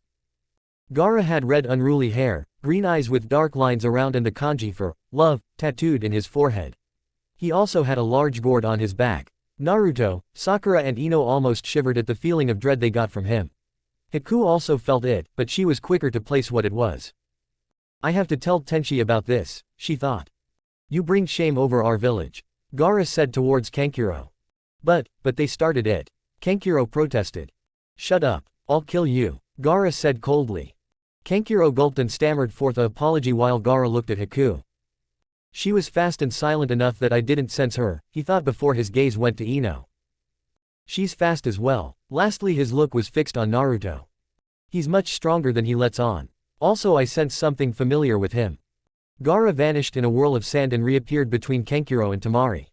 Gara had red unruly hair, green eyes with dark lines around and the kanji for love tattooed in his forehead. He also had a large gourd on his back. Naruto, Sakura and Ino almost shivered at the feeling of dread they got from him. Haku also felt it, but she was quicker to place what it was. I have to tell Tenchi about this, she thought. You bring shame over our village. Gara said towards Kankuro. But they started it. Kankuro protested. Shut up, I'll kill you, Gara said coldly. Kankuro gulped and stammered forth an apology while Gaara looked at Haku. She was fast and silent enough that I didn't sense her, he thought before his gaze went to Ino. She's fast as well. Lastly his look was fixed on Naruto. He's much stronger than he lets on. Also I sense something familiar with him. Gaara vanished in a whirl of sand and reappeared between Kankuro and Temari.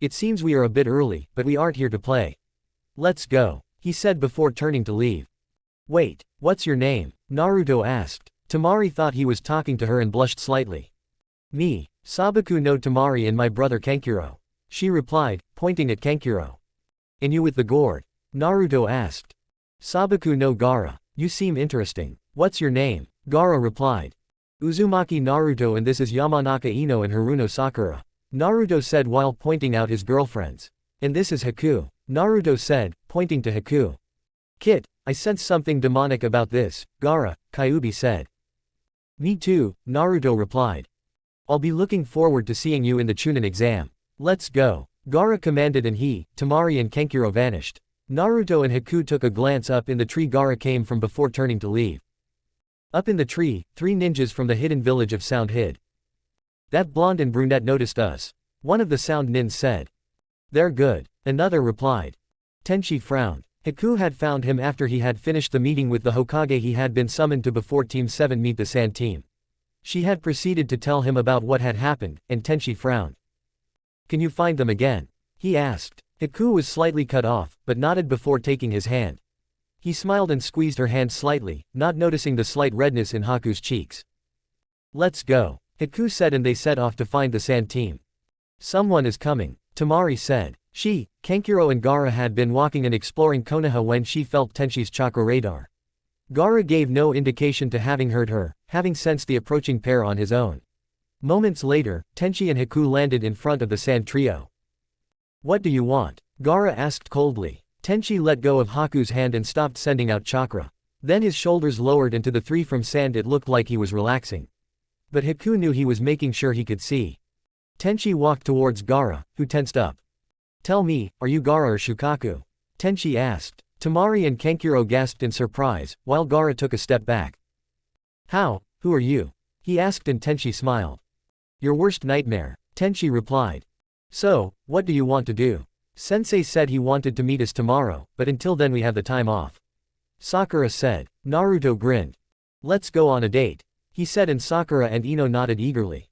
It seems we are a bit early, but we aren't here to play. Let's go, he said before turning to leave. Wait, what's your name? Naruto asked. Temari thought he was talking to her and blushed slightly. Me, Sabaku no Temari and my brother Kankuro. She replied, pointing at Kankuro. And you with the gourd? Naruto asked. Sabaku no Gaara. You seem interesting. What's your name? Gaara replied. Uzumaki Naruto and this is Yamanaka Ino and Haruno Sakura. Naruto said while pointing out his girlfriends. And this is Haku. Naruto said, pointing to Haku. Kit, I sense something demonic about this, Gaara, Kyuubi said. Me too, Naruto replied. I'll be looking forward to seeing you in the Chunin exam. Let's go. Gaara commanded and he, Temari and Kankuro vanished. Naruto and Haku took a glance up in the tree Gaara came from before turning to leave. Up in the tree, 3 ninjas from the hidden village of Sound hid. That blonde and brunette noticed us. One of the Sound nins said. They're good. Another replied. Tenchi frowned. Haku had found him after he had finished the meeting with the Hokage he had been summoned to before Team 7 meet the Sand team. She had proceeded to tell him about what had happened, and Tenchi frowned. Can you find them again? He asked. Haku was slightly cut off, but nodded before taking his hand. He smiled and squeezed her hand slightly, not noticing the slight redness in Haku's cheeks. Let's go, Haku said and they set off to find the Sand team. Someone is coming, Temari said. She, Kankuro and Gaara had been walking and exploring Konoha when she felt Tenchi's chakra radar. Gaara gave no indication to having heard her, having sensed the approaching pair on his own. Moments later, Tenchi and Haku landed in front of the Sand trio. What do you want? Gaara asked coldly. Tenchi let go of Haku's hand and stopped sending out chakra. Then his shoulders lowered and to the 3 from Sand it looked like he was relaxing. But Haku knew he was making sure he could see. Tenchi walked towards Gaara, who tensed up. Tell me, are you Gaara or Shukaku? Tenchi asked. Temari and Kankuro gasped in surprise, while Gaara took a step back. How? Who are you? He asked and Tenchi smiled. Your worst nightmare, Tenchi replied. So, what do you want to do? Sensei said he wanted to meet us tomorrow, but until then we have the time off. Sakura said. Naruto grinned. Let's go on a date, he said and Sakura and Ino nodded eagerly.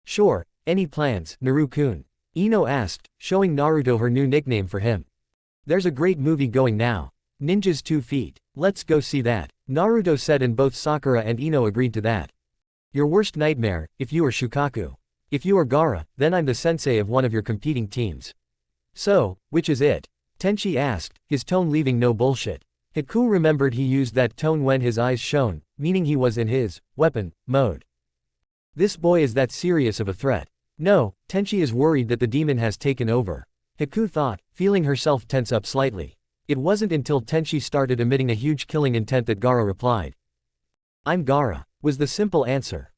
Sure, any plans, Naru-kun? Ino asked, showing Naruto her new nickname for him. There's a great movie going now. Ninjas 2 feet. Let's go see that, Naruto said and both Sakura and Ino agreed to that. Your worst nightmare, if you are Shukaku. If you are Gaara, then I'm the sensei of one of your competing teams. So, which is it? Tenchi asked, his tone leaving no bullshit. Haku remembered he used that tone when his eyes shone, meaning he was in his weapon mode. This boy is that serious of a threat. No, Tenchi is worried that the demon has taken over. Haku thought, feeling herself tense up slightly. It wasn't until Tenchi started emitting a huge killing intent that Gaara replied. I'm Gaara, was the simple answer.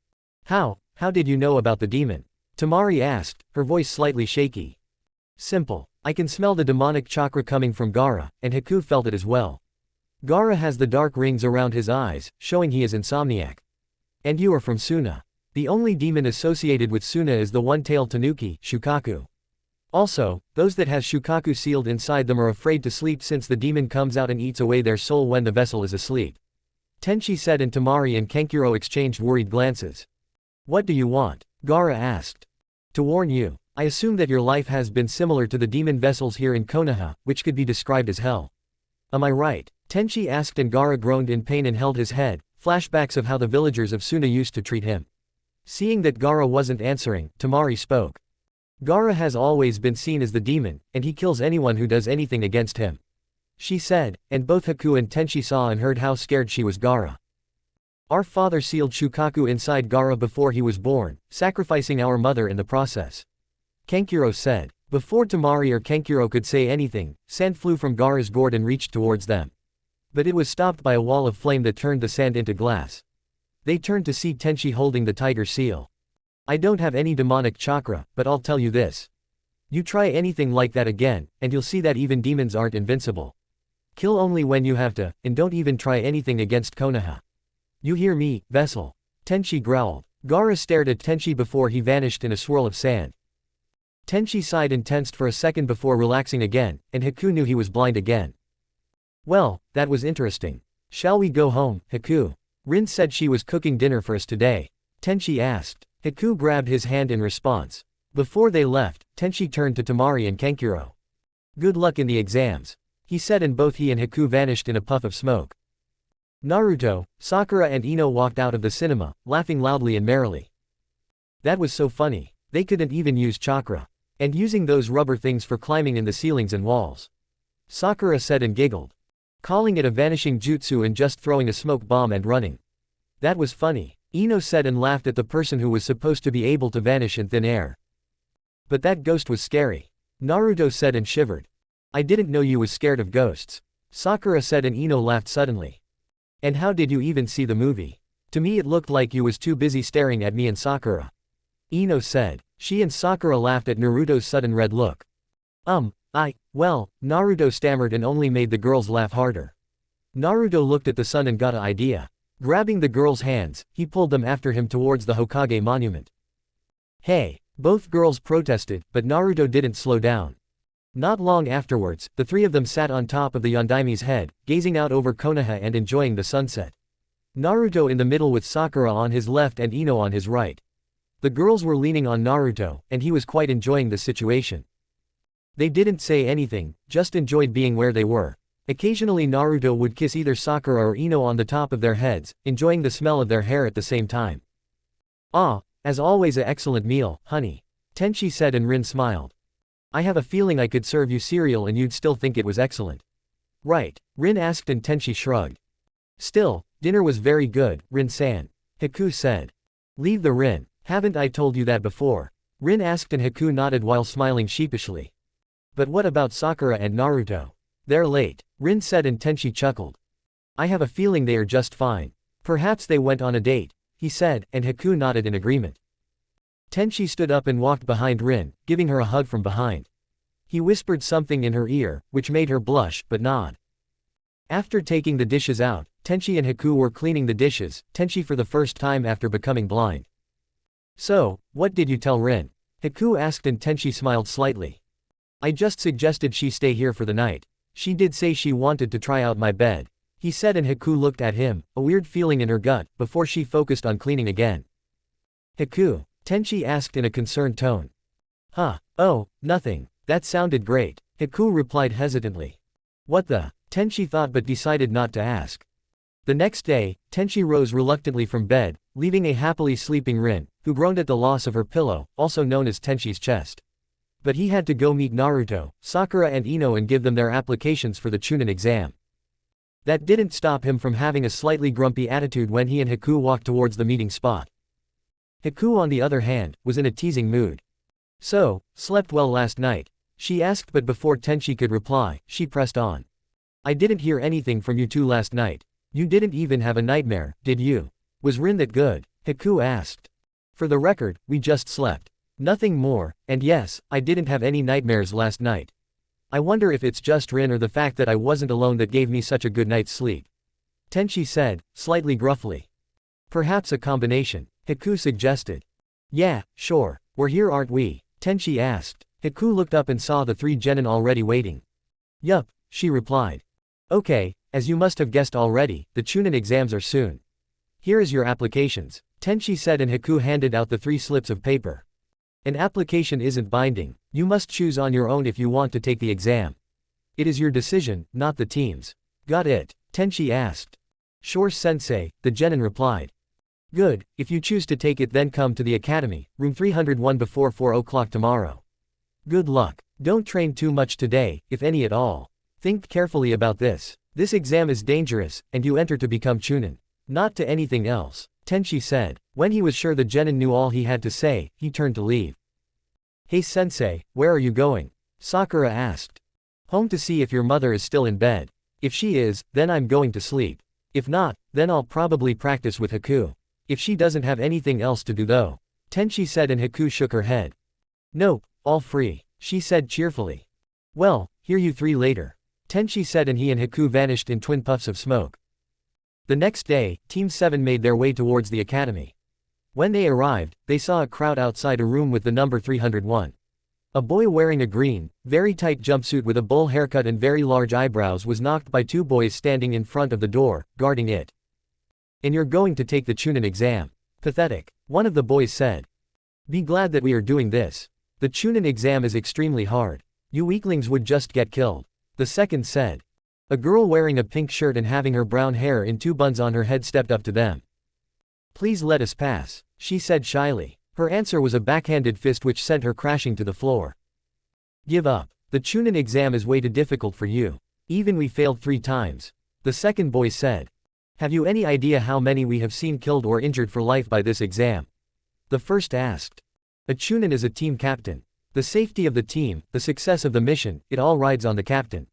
How did you know about the demon? Temari asked, her voice slightly shaky. Simple. I can smell the demonic chakra coming from Gaara, and Haku felt it as well. Gaara has the dark rings around his eyes, showing he is insomniac. And you are from Suna. The only demon associated with Suna is the one-tailed tanuki, Shukaku. Also, those that has Shukaku sealed inside them are afraid to sleep since the demon comes out and eats away their soul when the vessel is asleep. Tenchi said and Temari and Kankuro exchanged worried glances. What do you want? Gaara asked. To warn you. I assume that your life has been similar to the demon vessels here in Konoha, which could be described as hell. Am I right? Tenchi asked and Gaara groaned in pain and held his head, flashbacks of how the villagers of Suna used to treat him. Seeing that Gaara wasn't answering, Temari spoke. Gaara has always been seen as the demon, and he kills anyone who does anything against him. She said, and both Haku and Tenchi saw and heard how scared she was Gaara. Our father sealed Shukaku inside Gaara before he was born, sacrificing our mother in the process. Kankuro said. Before Temari or Kankuro could say anything, sand flew from Gaara's gourd and reached towards them. But it was stopped by a wall of flame that turned the sand into glass. They turned to see Tenchi holding the tiger seal. I don't have any demonic chakra, but I'll tell you this. You try anything like that again, and you'll see that even demons aren't invincible. Kill only when you have to, and don't even try anything against Konoha. You hear me, vessel? Tenchi growled. Gaara stared at Tenchi before he vanished in a swirl of sand. Tenchi sighed and tensed for a second before relaxing again, and Haku knew he was blind again. Well, that was interesting. Shall we go home, Haku? Rin said she was cooking dinner for us today. Tenchi asked. Haku grabbed his hand in response. Before they left, Tenchi turned to Temari and Kankuro. Good luck in the exams, he said, and both he and Haku vanished in a puff of smoke. Naruto, Sakura and Ino walked out of the cinema, laughing loudly and merrily. That was so funny. They couldn't even use chakra. And using those rubber things for climbing in the ceilings and walls. Sakura said and giggled. Calling it a vanishing jutsu and just throwing a smoke bomb and running. That was funny, Ino said and laughed at the person who was supposed to be able to vanish in thin air. But that ghost was scary, Naruto said and shivered. I didn't know you was scared of ghosts, Sakura said, and Ino laughed suddenly. And how did you even see the movie? To me it looked like you was too busy staring at me and Sakura, Ino said. She and Sakura laughed at Naruto's sudden red look. Well, Naruto stammered and only made the girls laugh harder. Naruto looked at the sun and got an idea. Grabbing the girls' hands, he pulled them after him towards the Hokage monument. Hey! Both girls protested, but Naruto didn't slow down. Not long afterwards, the three of them sat on top of the Yondaime's head, gazing out over Konoha and enjoying the sunset. Naruto in the middle with Sakura on his left and Ino on his right. The girls were leaning on Naruto, and he was quite enjoying the situation. They didn't say anything, just enjoyed being where they were. Occasionally Naruto would kiss either Sakura or Ino on the top of their heads, enjoying the smell of their hair at the same time. Ah, as always a excellent meal, honey, Tenchi said, and Rin smiled. I have a feeling I could serve you cereal and you'd still think it was excellent. Right? Rin asked, and Tenchi shrugged. Still, dinner was very good, Rin-san, Haku said. Leave the Rin, haven't I told you that before? Rin asked, and Haku nodded while smiling sheepishly. But what about Sakura and Naruto? They're late, Rin said, and Tenchi chuckled. I have a feeling they are just fine. Perhaps they went on a date, he said, and Haku nodded in agreement. Tenchi stood up and walked behind Rin, giving her a hug from behind. He whispered something in her ear, which made her blush, but nod. After taking the dishes out, Tenchi and Haku were cleaning the dishes, Tenchi for the first time after becoming blind. So, what did you tell Rin? Haku asked, and Tenchi smiled slightly. I just suggested she stay here for the night. She did say she wanted to try out my bed, he said, and Haku looked at him, a weird feeling in her gut, before she focused on cleaning again. Haku? Tenchi asked in a concerned tone. Huh, oh, nothing, that sounded great, Haku replied hesitantly. What the? Tenchi thought but decided not to ask. The next day, Tenchi rose reluctantly from bed, leaving a happily sleeping Rin, who groaned at the loss of her pillow, also known as Tenchi's chest. But he had to go meet Naruto, Sakura and Ino and give them their applications for the Chunin exam. That didn't stop him from having a slightly grumpy attitude when he and Haku walked towards the meeting spot. Haku, on the other hand, was in a teasing mood. So, slept well last night? She asked, but before Tenchi could reply, she pressed on. I didn't hear anything from you two last night. You didn't even have a nightmare, did you? Was Rin that good? Haku asked. For the record, we just slept. Nothing more, and yes, I didn't have any nightmares last night. I wonder if it's just Rin or the fact that I wasn't alone that gave me such a good night's sleep. Tenchi said, slightly gruffly. Perhaps a combination, Haku suggested. Yeah, sure, we're here aren't we? Tenchi asked. Haku looked up and saw the three genin already waiting. Yup, she replied. Okay, as you must have guessed already, the Chunin exams are soon. Here is your applications, Tenchi said, and Haku handed out the 3 slips of paper. An application isn't binding, you must choose on your own if you want to take the exam. It is your decision, not the team's. Got it? Tenchi asked. Sure sensei, the genin replied. Good, if you choose to take it then come to the academy, room 301 before 4 o'clock tomorrow. Good luck. Don't train too much today, if any at all. Think carefully about this. This exam is dangerous, and you enter to become Chunin. Not to anything else, Tenchi said. When he was sure the genin knew all he had to say, he turned to leave. Hey sensei, where are you going? Sakura asked. Home to see if your mother is still in bed. If she is, then I'm going to sleep. If not, then I'll probably practice with Haku. If she doesn't have anything else to do though. Tenchi said, and Haku shook her head. Nope, all free, she said cheerfully. Well, hear you three later, Tenchi said, and he and Haku vanished in twin puffs of smoke. The next day, Team 7 made their way towards the academy. When they arrived, they saw a crowd outside a room with the number 301. A boy wearing a green, very tight jumpsuit with a bowl haircut and very large eyebrows was knocked by two boys standing in front of the door, guarding it. "And you're going to take the Chunin exam. Pathetic," one of the boys said. "Be glad that we are doing this. The Chunin exam is extremely hard. You weaklings would just get killed," the second said. A girl wearing a pink shirt and having her brown hair in two buns on her head stepped up to them. "Please let us pass," she said shyly. Her answer was a backhanded fist which sent her crashing to the floor. "Give up. The Chunin exam is way too difficult for you. Even we failed 3 times," the second boy said. "Have you any idea how many we have seen killed or injured for life by this exam?" the first asked. "A Chunin is a team captain. The safety of the team, the success of the mission, it all rides on the captain.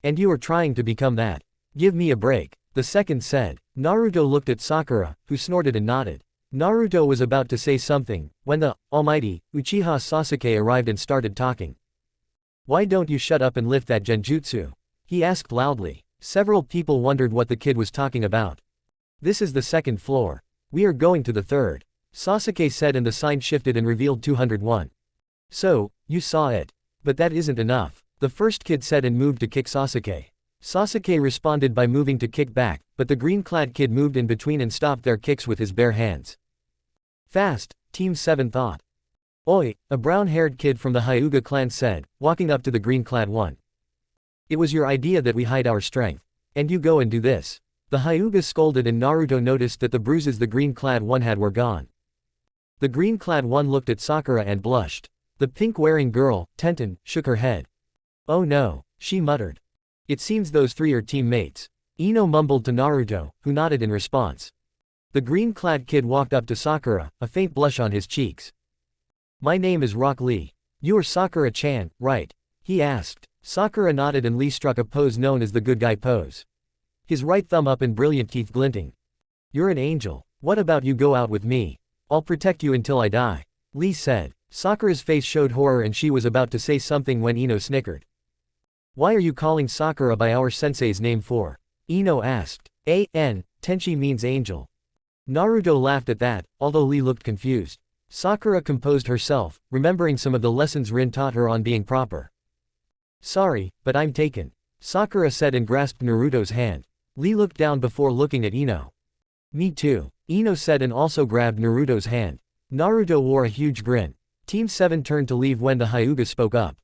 And you are trying to become that. Give me a break," the second said. Naruto looked at Sakura, who snorted and nodded. Naruto was about to say something, when the almighty Uchiha Sasuke arrived and started talking. "Why don't you shut up and lift that genjutsu?" he asked loudly. Several people wondered what the kid was talking about. "This is the second floor. We are going to the third," Sasuke said, and the sign shifted and revealed 201. "So, you saw it. But that isn't enough," the first kid said and moved to kick Sasuke. Sasuke responded by moving to kick back, but the green-clad kid moved in between and stopped their kicks with his bare hands. "Fast," Team 7 thought. "Oi," a brown-haired kid from the Hyuga clan said, walking up to the green-clad one. "It was your idea that we hide our strength. And you go and do this." The Hyuga scolded, and Naruto noticed that the bruises the green-clad one had were gone. The green-clad one looked at Sakura and blushed. The pink-wearing girl, Tenten, shook her head. "Oh no," she muttered. "It seems those 3 are teammates." Ino mumbled to Naruto, who nodded in response. The green-clad kid walked up to Sakura, a faint blush on his cheeks. "My name is Rock Lee. You are Sakura-chan, right?" he asked. Sakura nodded, and Lee struck a pose known as the good guy pose. His right thumb up and brilliant teeth glinting. "You're an angel. What about you go out with me? I'll protect you until I die," Lee said. Sakura's face showed horror and she was about to say something when Ino snickered. "Why are you calling Sakura by our sensei's name for?" Ino asked. Tenchi means angel." Naruto laughed at that, although Lee looked confused. Sakura composed herself, remembering some of the lessons Rin taught her on being proper. "Sorry, but I'm taken," Sakura said and grasped Naruto's hand. Lee looked down before looking at Ino. "Me too," Ino said and also grabbed Naruto's hand. Naruto wore a huge grin. Team 7 turned to leave when the Hyuga spoke up.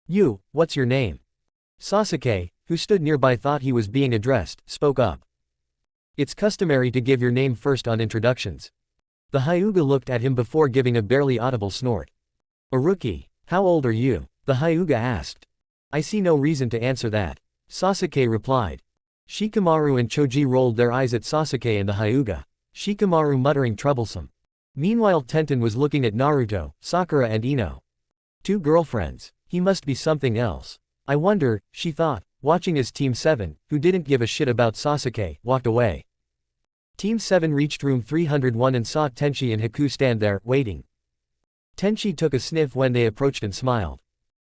"You, what's your name?" Sasuke, who stood nearby thought he was being addressed, spoke up. "It's customary to give your name first on introductions." The Hyuga looked at him before giving a barely audible snort. "A rookie. How old are you?" the Hyuga asked. "I see no reason to answer that," Sasuke replied. Shikamaru and Choji rolled their eyes at Sasuke and the Hyuga. Shikamaru muttering troublesome. Meanwhile Tenten was looking at Naruto, Sakura and Ino. 2 girlfriends. He must be something else. I wonder, she thought, watching as Team 7, who didn't give a shit about Sasuke, walked away. Team 7 reached room 301 and saw Tenchi and Haku stand there, waiting. Tenchi took a sniff when they approached and smiled.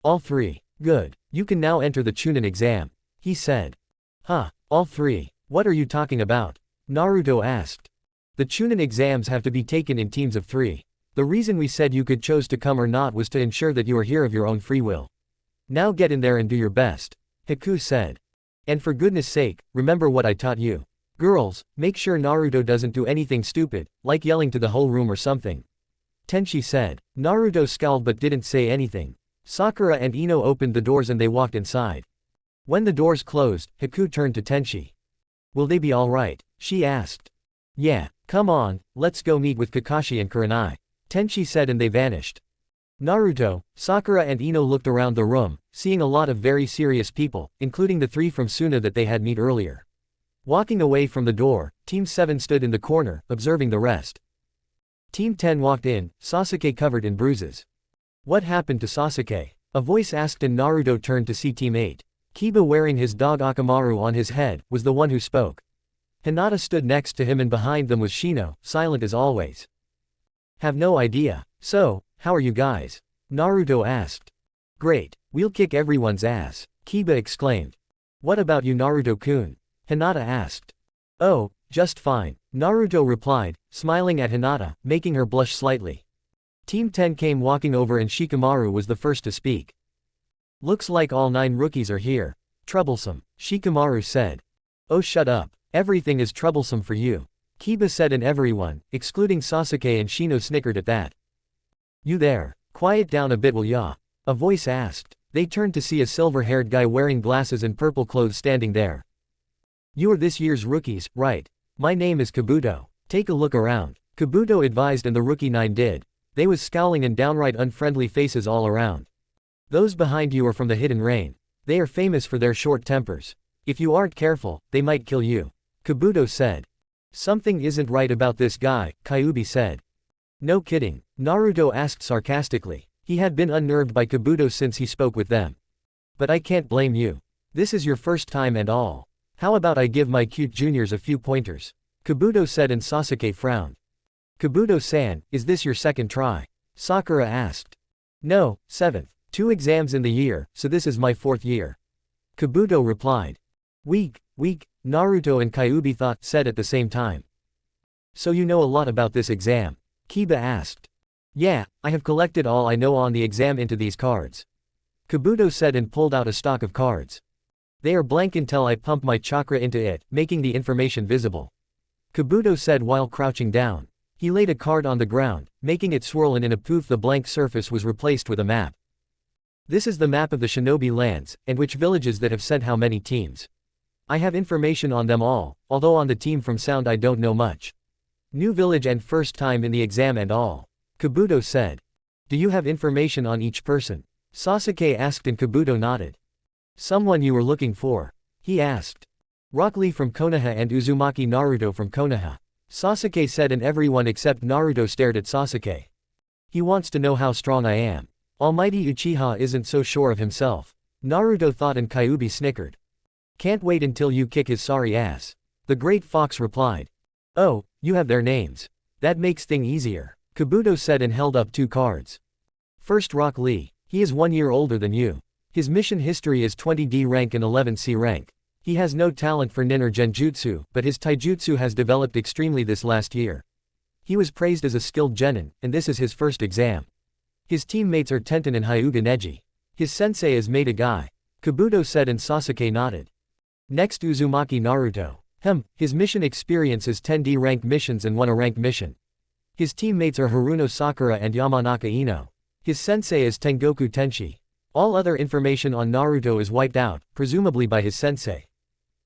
"All 3. Good. You can now enter the Chunin exam," he said. "Huh, all 3. What are you talking about?" Naruto asked. "The Chunin exams have to be taken in teams of 3. The reason we said you could choose to come or not was to ensure that you are here of your own free will. Now get in there and do your best," Haku said. "And for goodness sake, remember what I taught you. Girls, make sure Naruto doesn't do anything stupid, like yelling to the whole room or something," Tenchi said. Naruto scowled but didn't say anything. Sakura and Ino opened the doors and they walked inside. When the doors closed, Haku turned to Tenchi. "Will they be alright?" she asked. "Yeah, come on, let's go meet with Kakashi and Kurenai," Tenchi said, and they vanished. Naruto, Sakura and Ino looked around the room, seeing a lot of very serious people, including the 3 from Suna that they had met earlier. Walking away from the door, Team 7 stood in the corner, observing the rest. Team 10 walked in, Sasuke covered in bruises. "What happened to Sasuke?" a voice asked, and Naruto turned to see Team 8. Kiba, wearing his dog Akamaru on his head, was the one who spoke. Hinata stood next to him and behind them was Shino, silent as always. "Have no idea. So, how are you guys?" Naruto asked. "Great, we'll kick everyone's ass," Kiba exclaimed. "What about you, Naruto-kun?" Hinata asked. "Oh, Just fine, Naruto replied, smiling at Hinata, making her blush slightly. Team 10 came walking over and Shikamaru was the first to speak. Looks like all 9 rookies are here. Troublesome, Shikamaru said. Oh, shut up. Everything is troublesome for you. Kiba said, and everyone, excluding Sasuke and Shino, snickered at that. You there, quiet down a bit will ya? A voice asked. They turned to see a silver-haired guy wearing glasses and purple clothes standing there. You are this year's rookies, right? My name is Kabuto. Take a look around, Kabuto advised, and the rookie 9 did. They was scowling and downright unfriendly faces all around. Those behind you are from the Hidden Rain. They are famous for their short tempers. If you aren't careful, they might kill you, Kabuto said. Something isn't right about this guy, Kyuubi said. No kidding, Naruto asked sarcastically. He had been unnerved by Kabuto since he spoke with them. But I can't blame you. This is your first time and all. How about I give my cute juniors a few pointers? Kabuto said, and Sasuke frowned. Kabuto-san, is this your second try? Sakura asked. No, 7th. 2 exams in the year, so this is my 4th year. Kabuto replied. Weak, Naruto and Kyuubi said at the same time. So you know a lot about this exam? Kiba asked. Yeah, I have collected all I know on the exam into these cards. Kabuto said and pulled out a stock of cards. They are blank until I pump my chakra into it, making the information visible. Kabuto said while crouching down. He laid a card on the ground, making it swirl, and in a poof the blank surface was replaced with a map. This is the map of the shinobi lands, and which villages that have sent how many teams. I have information on them all, although on the team from Sound I don't know much. New village and first time in the exam and all. Kabuto said. Do you have information on each person? Sasuke asked, and Kabuto nodded. Someone you were looking for? He asked. Rock Lee from Konoha and Uzumaki Naruto from Konoha. Sasuke said, and everyone except Naruto stared at Sasuke. He wants to know how strong I am. Almighty Uchiha isn't so sure of himself. Naruto thought, and Kyuubi snickered. Can't wait until you kick his sorry ass. The Great Fox replied. Oh, you have their names. That makes things easier, Kabuto said and held up 2 cards. First, Rock Lee. He is 1 year older than you. His mission history is 20D rank and 11C rank. He has no talent for nin or genjutsu, but his taijutsu has developed extremely this last year. He was praised as a skilled genin, and this is his first exam. His teammates are Tenten and Hyuga Neji. His sensei is Maida Guy, Kabuto said, and Sasuke nodded. Next, Uzumaki Naruto. His mission experience is 10D rank missions and 1 A rank mission. His teammates are Haruno Sakura and Yamanaka Ino. His sensei is Tengoku Tenshi. All other information on Naruto is wiped out, presumably by his sensei.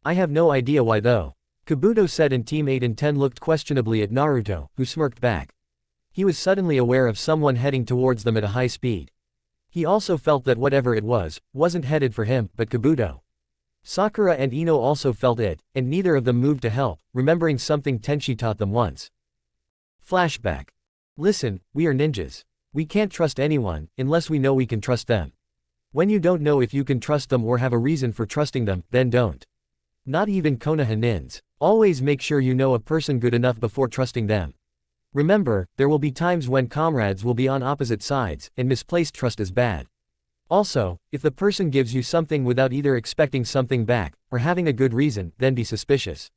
I have no idea why though, Kabuto said, and Team 8 and 10 looked questionably at Naruto, who smirked back. He was suddenly aware of someone heading towards them at a high speed. He also felt that whatever it was, wasn't headed for him, but Kabuto. Sakura and Ino also felt it, and neither of them moved to help, remembering something Tenshi taught them once. Flashback. Listen, we are ninjas. We can't trust anyone, unless we know we can trust them. When you don't know if you can trust them or have a reason for trusting them, then don't. Not even Konoha nins. Always make sure you know a person good enough before trusting them. Remember, there will be times when comrades will be on opposite sides, and misplaced trust is bad. Also, if the person gives you something without either expecting something back, or having a good reason, then be suspicious.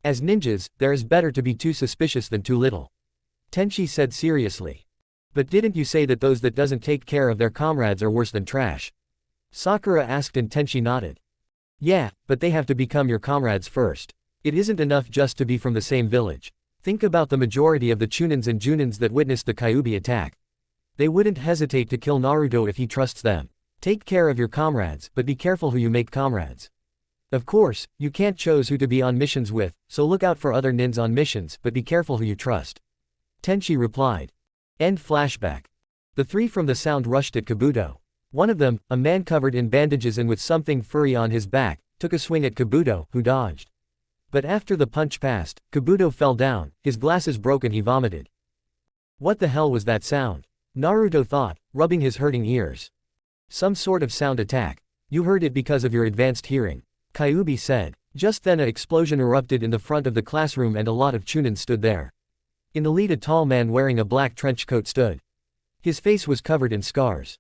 As ninjas, there is better to be too suspicious than too little. Tenshi said seriously. But didn't you say that those that doesn't take care of their comrades are worse than trash? Sakura asked, and Tenshi nodded. Yeah, but they have to become your comrades first. It isn't enough just to be from the same village. Think about the majority of the Chunins and Junins that witnessed the Kyuubi attack. They wouldn't hesitate to kill Naruto if he trusts them. Take care of your comrades, but be careful who you make comrades. Of course, you can't choose who to be on missions with, so look out for other nins on missions, but be careful who you trust. Tenshi replied. End flashback. The 3 from the Sound rushed at Kabuto. One of them, a man covered in bandages and with something furry on his back, took a swing at Kabuto, who dodged. But after the punch passed, Kabuto fell down, his glasses broke, and he vomited. What the hell was that sound? Naruto thought, rubbing his hurting ears. Some sort of sound attack. You heard it because of your advanced hearing, Kyuubi said. Just then an explosion erupted in the front of the classroom and a lot of Chunin stood there. In the lead a tall man wearing a black trench coat stood. His face was covered in scars.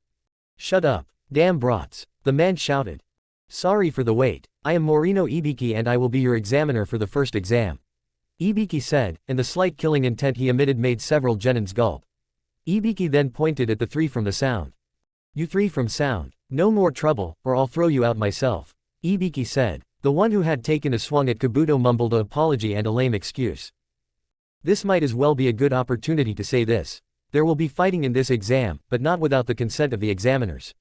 Shut up, damn brats, the man shouted. Sorry for the wait, I am Morino Ibiki and I will be your examiner for the first exam. Ibiki said, and the slight killing intent he emitted made several genins gulp. Ibiki then pointed at the three from the sound. You three from sound. No more trouble, or I'll throw you out myself. Ibiki said. The one who had taken a swung at Kabuto mumbled an apology and a lame excuse. This might as well be a good opportunity to say this. There will be fighting in this exam, but not without the consent of the examiners.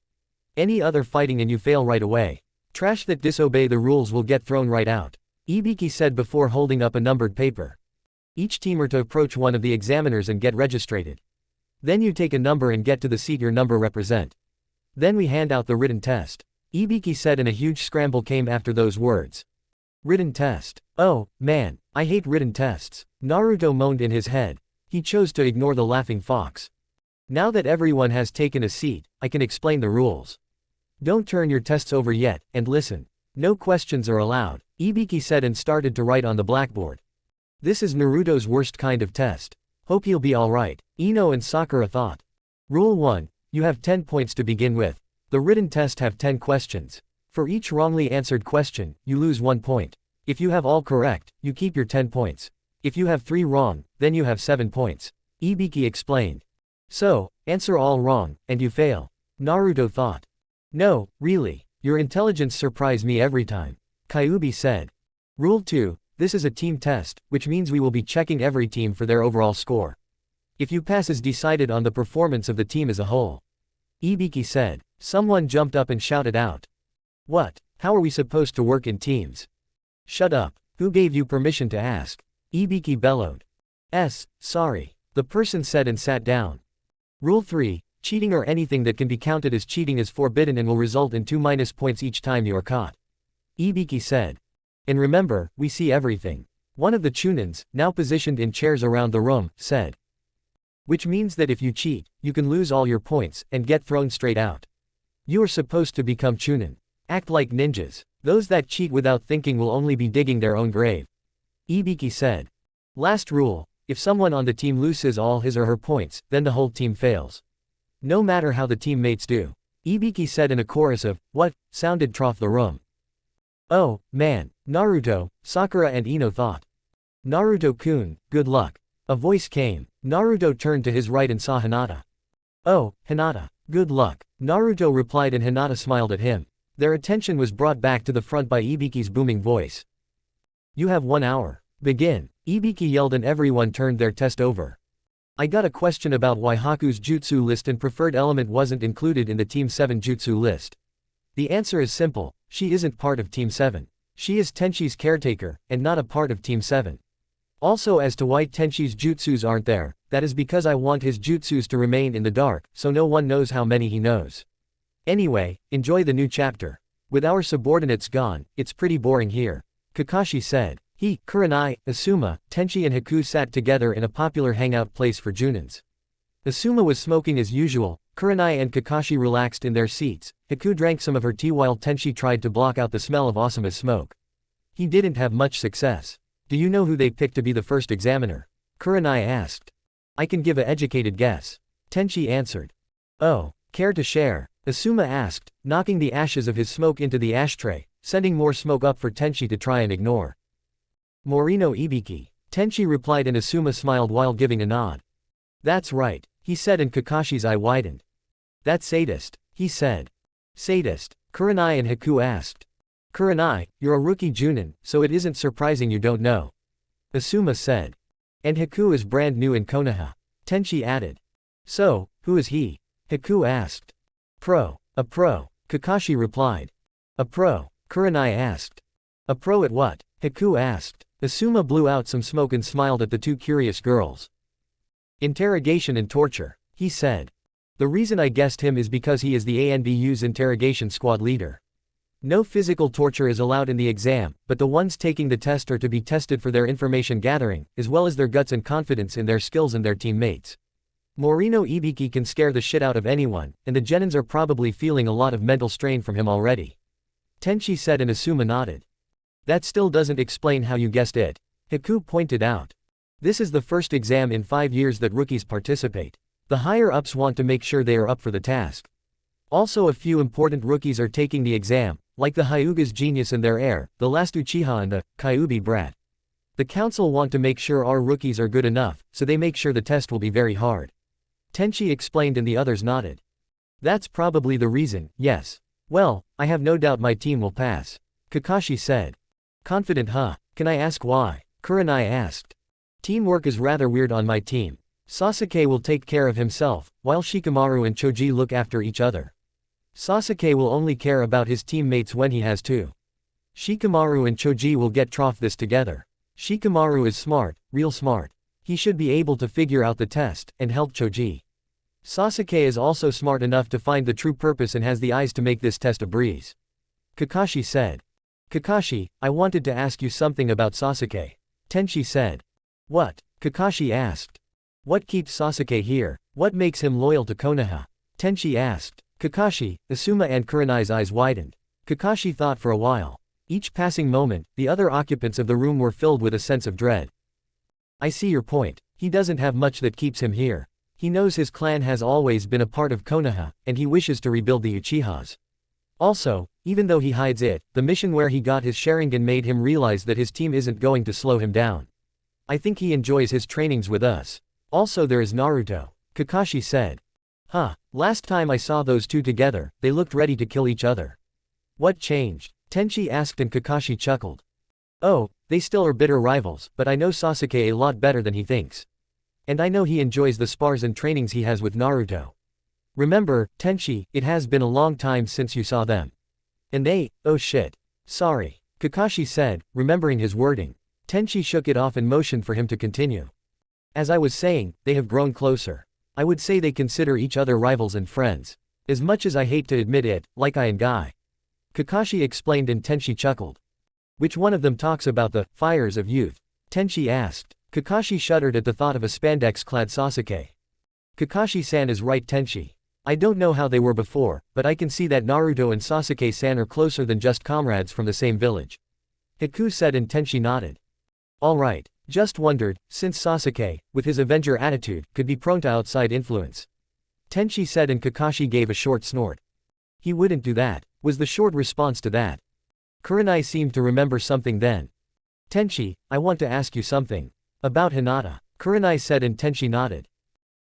Any other fighting and you fail right away. Trash that disobey the rules will get thrown right out. Ibiki said before holding up a numbered paper. Each team are to approach one of the examiners and get registered. Then you take a number and get to the seat your number represent. Then we hand out the written test. Ibiki said, and a huge scramble came after those words. Written test. Oh, man, I hate written tests. Naruto moaned in his head. He chose to ignore the laughing fox. Now that everyone has taken a seat, I can explain the rules. Don't turn your tests over yet, and listen. No questions are allowed, Ibiki said and started to write on the blackboard. This is Naruto's worst kind of test. Hope he'll be alright, Ino and Sakura thought. Rule 1. You have 10 points to begin with. The written test have 10 questions. For each wrongly answered question, you lose 1 point. If you have all correct, you keep your 10 points. If you have 3 wrong, then you have 7 points. Ibiki explained. So, answer all wrong, and you fail. Naruto thought. No, really. Your intelligence surprise me every time. Kyuubi said. Rule 2. This is a team test, which means we will be checking every team for their overall score. If you pass is decided on the performance of the team as a whole. Ibiki said. Someone jumped up and shouted out. What? How are we supposed to work in teams? Shut up. Who gave you permission to ask? Ibiki bellowed. Sorry. The person said and sat down. Rule 3. Cheating or anything that can be counted as cheating is forbidden and will result in 2- points each time you are caught. Ibiki said. And remember, we see everything. One of the chunins, now positioned in chairs around the room, said. Which means that if you cheat, you can lose all your points, and get thrown straight out. You are supposed to become chunin. Act like ninjas. Those that cheat without thinking will only be digging their own grave. Ibiki said. Last rule, if someone on the team loses all his or her points, then the whole team fails. No matter how the teammates do. Ibiki said in a chorus of, what, sounded trough the room. Oh, man, Naruto, Sakura and Ino thought. Naruto-kun, good luck. A voice came. Naruto turned to his right and saw Hinata. Oh, Hinata, good luck. Naruto replied and Hinata smiled at him. Their attention was brought back to the front by Ibiki's booming voice. You have 1 hour. Begin. Ibiki yelled and everyone turned their test over. I got a question about why Haku's jutsu list and preferred element wasn't included in the Team 7 jutsu list. The answer is simple, she isn't part of Team 7. She is Tenshi's caretaker, and not a part of Team 7. Also, as to why Tenshi's jutsus aren't there, that is because I want his jutsus to remain in the dark, so no one knows how many he knows. Anyway, enjoy the new chapter. With our subordinates gone, it's pretty boring here. Kakashi said. He, Kurenai, Asuma, Tenchi and Haku sat together in a popular hangout place for junins. Asuma was smoking as usual, Kurenai and Kakashi relaxed in their seats, Haku drank some of her tea while Tenchi tried to block out the smell of Asuma's smoke. He didn't have much success. Do you know who they picked to be the first examiner? Kurenai asked. I can give a educated guess. Tenchi answered. Oh, care to share? Asuma asked, knocking the ashes of his smoke into the ashtray, sending more smoke up for Tenchi to try and ignore. Morino Ibiki. Tenchi replied and Asuma smiled while giving a nod. That's right, he said and Kakashi's eye widened. That sadist, he said. Sadist, Kurenai and Haku asked. Kurenai, you're a rookie junin, so it isn't surprising you don't know. Asuma said. And Haku is brand new in Konoha. Tenchi added. So, who is he? Haku asked. Pro. A pro, Kakashi replied. A pro, Kurenai asked. A pro at what? Haku asked. Asuma blew out some smoke and smiled at the two curious girls. Interrogation and torture, he said. The reason I guessed him is because he is the ANBU's interrogation squad leader. No physical torture is allowed in the exam, but the ones taking the test are to be tested for their information gathering, as well as their guts and confidence in their skills and their teammates. Morino Ibiki can scare the shit out of anyone, and the genins are probably feeling a lot of mental strain from him already. Tenchi said and Asuma nodded. That still doesn't explain how you guessed it. Haku pointed out. This is the first exam in 5 years that rookies participate. The higher-ups want to make sure they are up for the task. Also a few important rookies are taking the exam, like the Hyuga's genius and their heir, the last Uchiha and the Kyuubi brat. The council want to make sure our rookies are good enough, so they make sure the test will be very hard. Tenchi explained and the others nodded. That's probably the reason, yes. Well, I have no doubt my team will pass. Kakashi said. Confident huh? Can I ask why? Kurenai asked. Teamwork is rather weird on my team. Sasuke will take care of himself, while Shikamaru and Choji look after each other. Sasuke will only care about his teammates when he has to. Shikamaru and Choji will get trough this together. Shikamaru is smart, real smart. He should be able to figure out the test, and help Choji. Sasuke is also smart enough to find the true purpose and has the eyes to make this test a breeze. Kakashi said. Kakashi, I wanted to ask you something about Sasuke. Tenchi said. What? Kakashi asked. What keeps Sasuke here? What makes him loyal to Konoha? Tenchi asked. Kakashi, Asuma and Kurenai's eyes widened. Kakashi thought for a while. Each passing moment, the other occupants of the room were filled with a sense of dread. I see your point. He doesn't have much that keeps him here. He knows his clan has always been a part of Konoha, and he wishes to rebuild the Uchihas. Also, even though he hides it, the mission where he got his Sharingan made him realize that his team isn't going to slow him down. I think he enjoys his trainings with us. Also there is Naruto. Kakashi said. Huh, last time I saw those two together, they looked ready to kill each other. What changed? Tenchi asked and Kakashi chuckled. Oh, they still are bitter rivals, but I know Sasuke a lot better than he thinks. And I know he enjoys the spars and trainings he has with Naruto. Remember, Tenchi, it has been a long time since you saw them. And they, oh shit. Sorry. Kakashi said, remembering his wording. Tenchi shook it off and motioned for him to continue. As I was saying, they have grown closer. I would say they consider each other rivals and friends. As much as I hate to admit it, like I and Guy. Kakashi explained and Tenchi chuckled. Which one of them talks about the fires of youth? Tenchi asked. Kakashi shuddered at the thought of a spandex-clad Sasuke. Kakashi-san is right Tenchi. I don't know how they were before, but I can see that Naruto and Sasuke-san are closer than just comrades from the same village. Hiku said and Tenchi nodded. Alright, just wondered, since Sasuke, with his Avenger attitude, could be prone to outside influence. Tenchi said and Kakashi gave a short snort. He wouldn't do that, was the short response to that. Kurenai seemed to remember something then. Tenchi, I want to ask you something. About Hinata. Kurenai said and Tenchi nodded.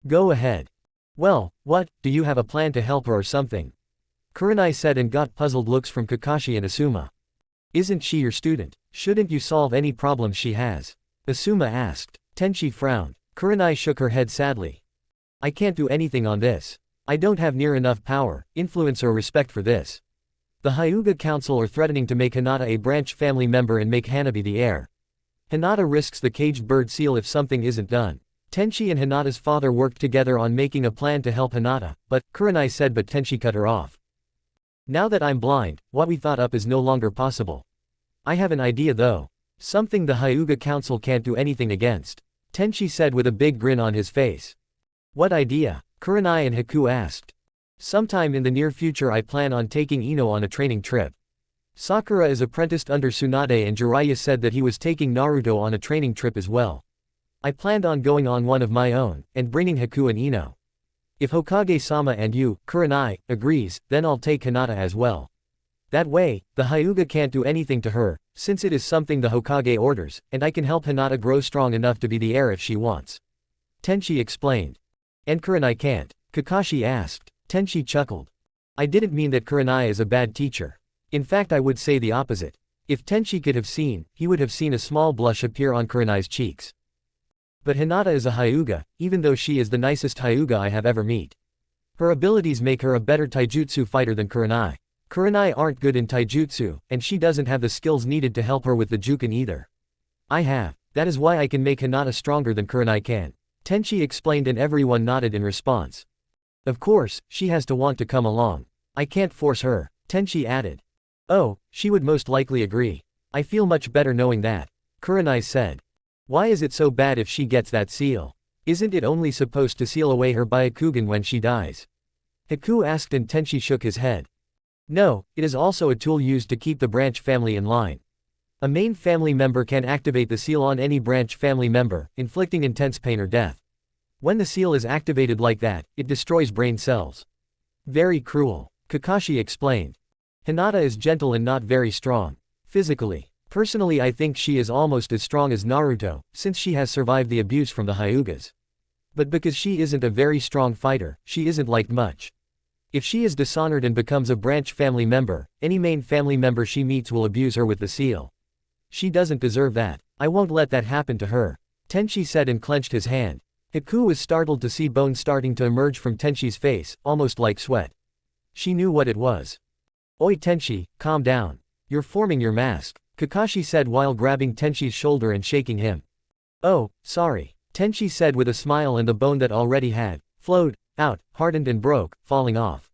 Go ahead. Well, what, do you have a plan to help her or something? Kurenai said and got puzzled looks from Kakashi and Asuma. Isn't she your student? Shouldn't you solve any problems she has? Asuma asked. Tenchi frowned. Kurenai shook her head sadly. I can't do anything on this. I don't have near enough power, influence or respect for this. The Hyuga Council are threatening to make Hinata a branch family member and make Hanabi the heir. Hinata risks the caged bird seal if something isn't done. Tenchi and Hinata's father worked together on making a plan to help Hinata, but, Kurenai said but Tenchi cut her off. Now that I'm blind, what we thought up is no longer possible. I have an idea though. Something the Hyuga Council can't do anything against. Tenchi said with a big grin on his face. What idea? Kurenai and Hiku asked. Sometime in the near future I plan on taking Ino on a training trip. Sakura is apprenticed under Tsunade and Jiraiya said that he was taking Naruto on a training trip as well. I planned on going on one of my own, and bringing Hiku and Ino. If Hokage-sama and you, Kurenai, agrees, then I'll take Hinata as well. That way, the Hyuga can't do anything to her, since it is something the Hokage orders, and I can help Hinata grow strong enough to be the heir if she wants. Tenchi explained. And Kurenai can't? Kakashi asked. Tenchi chuckled. I didn't mean that Kurenai is a bad teacher. In fact I would say the opposite. If Tenchi could have seen, he would have seen a small blush appear on Kurenai's cheeks. But Hinata is a Hyuga, even though she is the nicest Hyuga I have ever met. Her abilities make her a better taijutsu fighter than Kurenai. Kurenai aren't good in taijutsu, and she doesn't have the skills needed to help her with the Juken either. I have. That is why I can make Hinata stronger than Kurenai can. Tenchi explained and everyone nodded in response. Of course, she has to want to come along. I can't force her, Tenchi added. Oh, she would most likely agree. I feel much better knowing that. Kurenai said. Why is it so bad if she gets that seal? Isn't it only supposed to seal away her Byakugan when she dies? Hiku asked and Tenchi shook his head. No, it is also a tool used to keep the branch family in line. A main family member can activate the seal on any branch family member, inflicting intense pain or death. When the seal is activated like that, it destroys brain cells. Very cruel, Kakashi explained. Hinata is gentle and not very strong. Physically. Personally I think she is almost as strong as Naruto, since she has survived the abuse from the Hyugas. But because she isn't a very strong fighter, she isn't liked much. If she is dishonored and becomes a branch family member, any main family member she meets will abuse her with the seal. She doesn't deserve that. I won't let that happen to her, Tenchi said and clenched his hand. Haku was startled to see bones starting to emerge from Tenchi's face, almost like sweat. She knew what it was. Oi Tenchi, calm down. You're forming your mask, Kakashi said while grabbing Tenchi's shoulder and shaking him. Oh, sorry, Tenchi said with a smile, and the bone that already had flowed out, hardened and broke, falling off.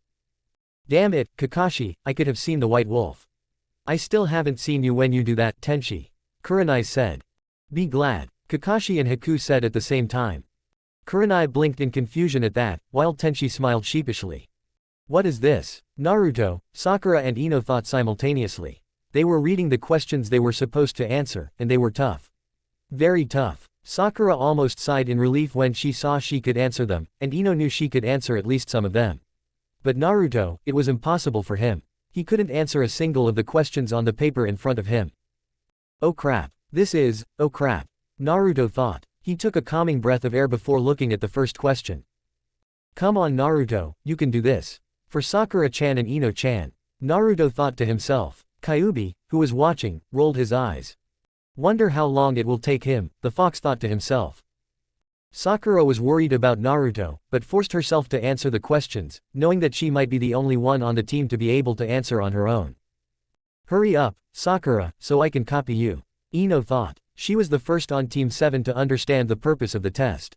Damn it, Kakashi, I could have seen the white wolf. I still haven't seen you when you do that, Tenchi, Kurenai said. Be glad, Kakashi and Haku said at the same time. Kurenai blinked in confusion at that, while Tenchi smiled sheepishly. What is this? Naruto, Sakura and Ino thought simultaneously. They were reading the questions they were supposed to answer, and they were tough. Very tough. Sakura almost sighed in relief when she saw she could answer them, and Ino knew she could answer at least some of them. But Naruto, it was impossible for him. He couldn't answer a single of the questions on the paper in front of him. Oh crap. Oh crap. Naruto thought. He took a calming breath of air before looking at the first question. Come on Naruto, you can do this. For Sakura-chan and Ino-chan. Naruto thought to himself. Kyuubi, who was watching, rolled his eyes. Wonder how long it will take him, the fox thought to himself. Sakura was worried about Naruto, but forced herself to answer the questions, knowing that she might be the only one on the team to be able to answer on her own. Hurry up, Sakura, so I can copy you, Ino thought. She was the first on Team 7 to understand the purpose of the test.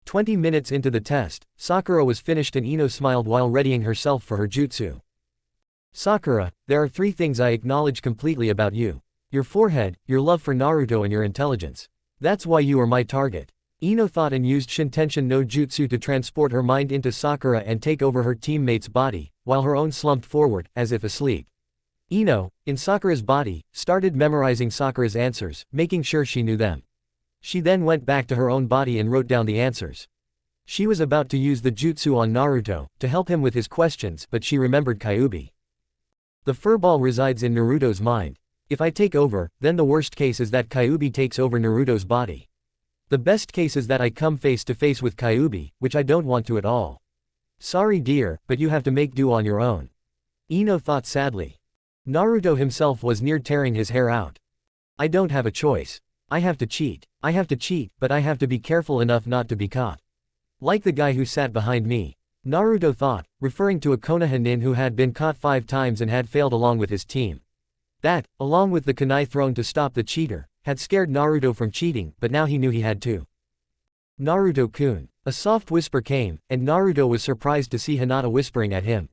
20 minutes into the test, Sakura was finished and Ino smiled while readying herself for her jutsu. Sakura, there are 3 things I acknowledge completely about you. Your forehead, your love for Naruto and your intelligence. That's why you are my target. Ino thought and used Shintention no Jutsu to transport her mind into Sakura and take over her teammate's body, while her own slumped forward, as if asleep. Ino, in Sakura's body, started memorizing Sakura's answers, making sure she knew them. She then went back to her own body and wrote down the answers. She was about to use the jutsu on Naruto, to help him with his questions, but she remembered Kyuubi. The furball resides in Naruto's mind. If I take over, then the worst case is that Kyuubi takes over Naruto's body. The best case is that I come face to face with Kyuubi, which I don't want to at all. Sorry dear, but you have to make do on your own. Ino thought sadly. Naruto himself was near tearing his hair out. I don't have a choice. I have to cheat. I have to cheat, but I have to be careful enough not to be caught. Like the guy who sat behind me. Naruto thought, referring to a Konoha nin who had been caught 5 times and had failed along with his team. That, along with the kunai thrown to stop the cheater, had scared Naruto from cheating, but now he knew he had to. Naruto-kun. A soft whisper came, and Naruto was surprised to see Hinata whispering at him.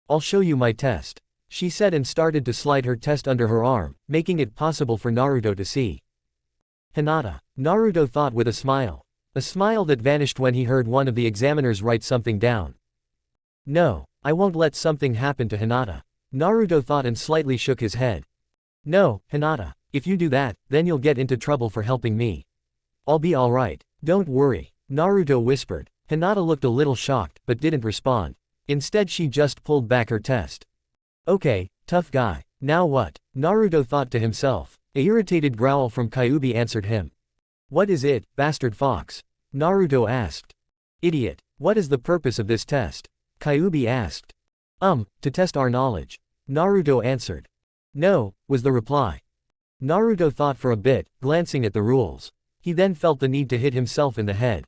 I'll show you my test, she said and started to slide her test under her arm, making it possible for Naruto to see. Hinata. Naruto thought with a smile. A smile that vanished when he heard one of the examiners write something down. No, I won't let something happen to Hinata. Naruto thought and slightly shook his head. No, Hinata, if you do that, then you'll get into trouble for helping me. I'll be alright, don't worry, Naruto whispered. Hinata looked a little shocked, but didn't respond. Instead she just pulled back her test. Okay, tough guy. Now what? Naruto thought to himself. A irritated growl from Kyuubi answered him. What is it, bastard fox? Naruto asked. Idiot, what is the purpose of this test? Kyuubi asked. To test our knowledge. Naruto answered. No, was the reply. Naruto thought for a bit, glancing at the rules. He then felt the need to hit himself in the head.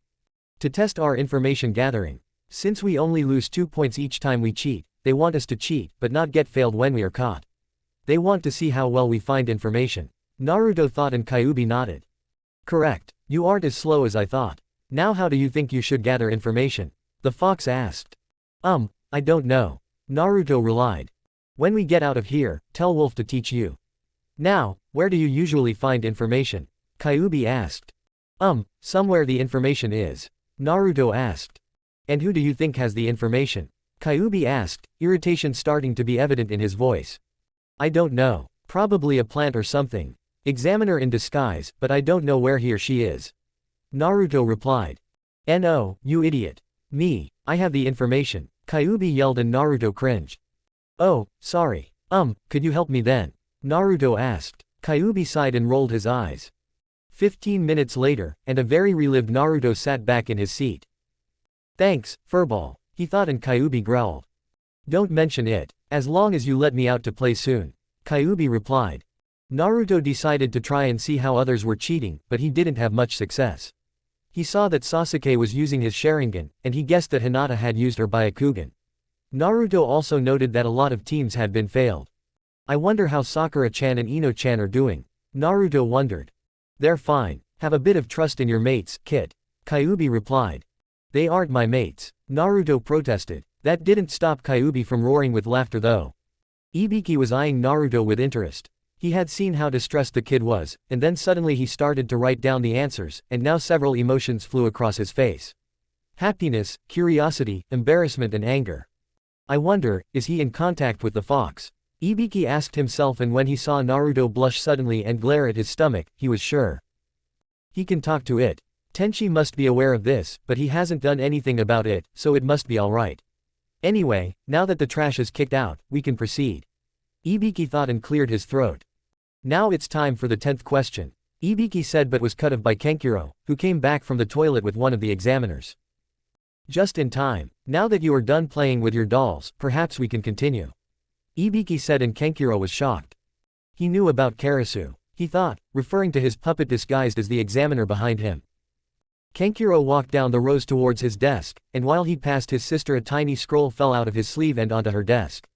To test our information gathering. Since we only lose 2 points each time we cheat, they want us to cheat, but not get failed when we are caught. They want to see how well we find information. Naruto thought and Kyuubi nodded. Correct, you aren't as slow as I thought. Now how do you think you should gather information? The fox asked. I don't know. Naruto relied. When we get out of here, tell Wolf to teach you. Now, where do you usually find information? Kyuubi asked. Somewhere the information is. Naruto asked. And who do you think has the information? Kyuubi asked, irritation starting to be evident in his voice. I don't know. Probably a plant or something. Examiner in disguise, but I don't know where he or she is. Naruto replied. No, you idiot. Me, I have the information. Kyuubi yelled and Naruto cringed. Oh, sorry. Could you help me then? Naruto asked. Kyuubi sighed and rolled his eyes. 15 minutes later, and a very relived Naruto sat back in his seat. Thanks, furball, he thought, and Kyuubi growled. Don't mention it, as long as you let me out to play soon, Kyuubi replied. Naruto decided to try and see how others were cheating, but he didn't have much success. He saw that Sasuke was using his Sharingan, and he guessed that Hinata had used her Byakugan. Naruto also noted that a lot of teams had been failed. I wonder how Sakura-chan and Ino-chan are doing, Naruto wondered. They're fine, have a bit of trust in your mates, kid, Kyuubi replied. They aren't my mates, Naruto protested. That didn't stop Kyuubi from roaring with laughter though. Ibiki was eyeing Naruto with interest. He had seen how distressed the kid was, and then suddenly he started to write down the answers, and now several emotions flew across his face. Happiness, curiosity, embarrassment and anger. I wonder, is he in contact with the fox? Ibiki asked himself, and when he saw Naruto blush suddenly and glare at his stomach, he was sure. He can talk to it. Tenchi must be aware of this, but he hasn't done anything about it, so it must be alright. Anyway, now that the trash is kicked out, we can proceed. Ibiki thought and cleared his throat. Now it's time for the 10th question, Ibiki said, but was cut off by Kenkiro, who came back from the toilet with one of the examiners. Just in time. Now that you are done playing with your dolls, perhaps we can continue. Ibiki said, and Kenkiro was shocked. He knew about Karasu, he thought, referring to his puppet disguised as the examiner behind him. Kenkiro walked down the rows towards his desk, and while he passed his sister, a tiny scroll fell out of his sleeve and onto her desk.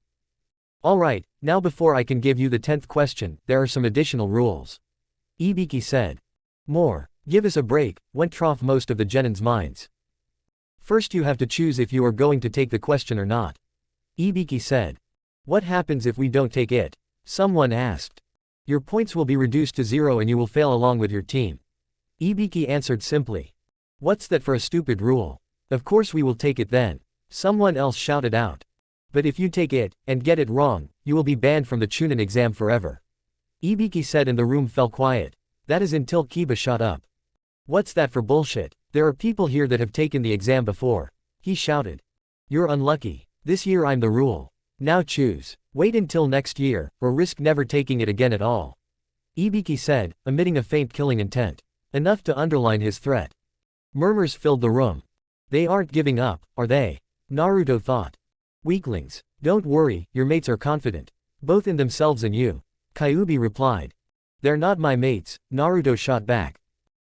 Alright, now before I can give you the 10th question, there are some additional rules. Ibiki said. More. Give us a break, went off most of the genins' minds. First you have to choose if you are going to take the question or not. Ibiki said. What happens if we don't take it? Someone asked. Your points will be reduced to 0 and you will fail along with your team. Ibiki answered simply. What's that for a stupid rule? Of course we will take it then. Someone else shouted out. But if you take it, and get it wrong, you will be banned from the Chunin exam forever. Ibiki said, and the room fell quiet. That is until Kiba shot up. What's that for bullshit? There are people here that have taken the exam before. He shouted. You're unlucky. This year I'm the rule. Now choose. Wait until next year, or risk never taking it again at all. Ibiki said, emitting a faint killing intent. Enough to underline his threat. Murmurs filled the room. They aren't giving up, are they? Naruto thought. Weaklings. Don't worry, your mates are confident. Both in themselves and you. Kyuubi replied. They're not my mates, Naruto shot back.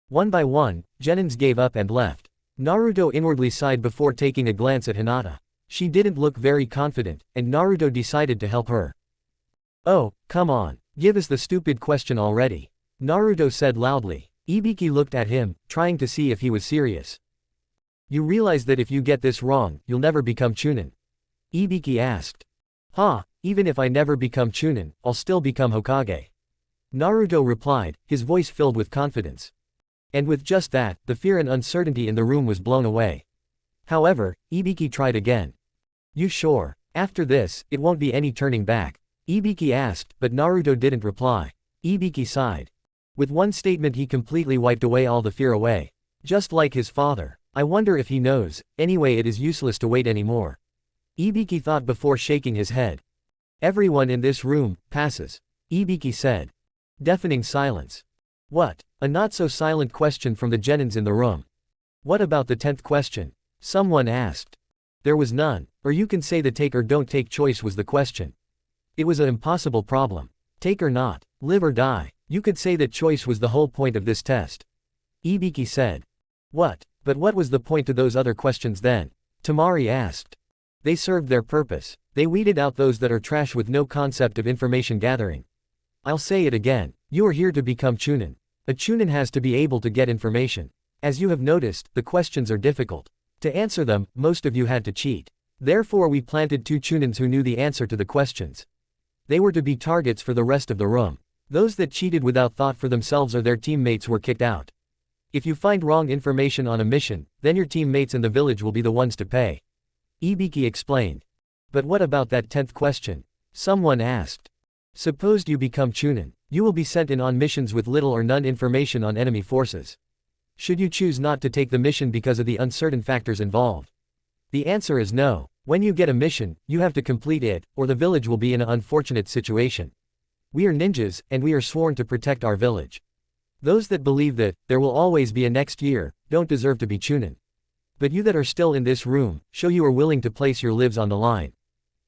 One by one, genins gave up and left. Naruto inwardly sighed before taking a glance at Hinata. She didn't look very confident, and Naruto decided to help her. Oh, come on, give us the stupid question already. Naruto said loudly. Ibiki looked at him, trying to see if he was serious. You realize that if you get this wrong, you'll never become Chunin? Ibiki asked. Even if I never become Chunin, I'll still become Hokage. Naruto replied, his voice filled with confidence. And with just that, the fear and uncertainty in the room was blown away. However, Ibiki tried again. You sure? After this, it won't be any turning back? Ibiki asked, but Naruto didn't reply. Ibiki sighed. With one statement he completely wiped away all the fear away. Just like his father. I wonder if he knows, anyway it is useless to wait anymore. Ibiki thought before shaking his head. Everyone in this room, passes. Ibiki said. Deafening silence. What? A not-so-silent question from the genins in the room. What about the 10th question? Someone asked. There was none, or you can say the take or don't take choice was the question. It was an impossible problem. Take or not, live or die, you could say that choice was the whole point of this test. Ibiki said. What? But what was the point to those other questions then? Tamari asked. They served their purpose. They weeded out those that are trash with no concept of information gathering. I'll say it again, you are here to become Chunin. A Chunin has to be able to get information. As you have noticed, the questions are difficult. To answer them, most of you had to cheat. Therefore we planted 2 Chunins who knew the answer to the questions. They were to be targets for the rest of the room. Those that cheated without thought for themselves or their teammates were kicked out. If you find wrong information on a mission, then your teammates in the village will be the ones to pay. Ibiki explained. But what about that 10th question? Someone asked. Supposed you become Chunin, you will be sent in on missions with little or none information on enemy forces. Should you choose not to take the mission because of the uncertain factors involved? The answer is no. When you get a mission, you have to complete it, or the village will be in an unfortunate situation. We are ninjas, and we are sworn to protect our village. Those that believe that there will always be a next year, don't deserve to be chunin. But you that are still in this room, show you are willing to place your lives on the line.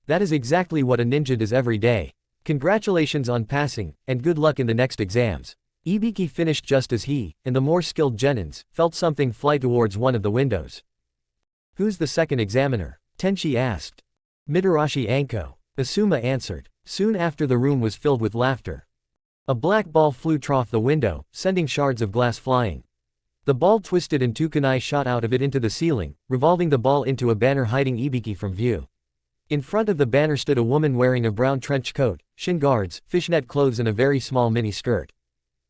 That is exactly what a ninja does every day. Congratulations on passing, and good luck in the next exams. Ibiki finished just as he, and the more skilled genins, felt something fly towards one of the windows. Who's the second examiner? Tenchi asked. Mitarashi Anko. Asuma answered. Soon after the room was filled with laughter. A black ball flew through the window, sending shards of glass flying. The ball twisted and two kunai shot out of it into the ceiling, revolving the ball into a banner hiding Ibiki from view. In front of the banner stood a woman wearing a brown trench coat, shin guards, fishnet clothes and a very small mini skirt.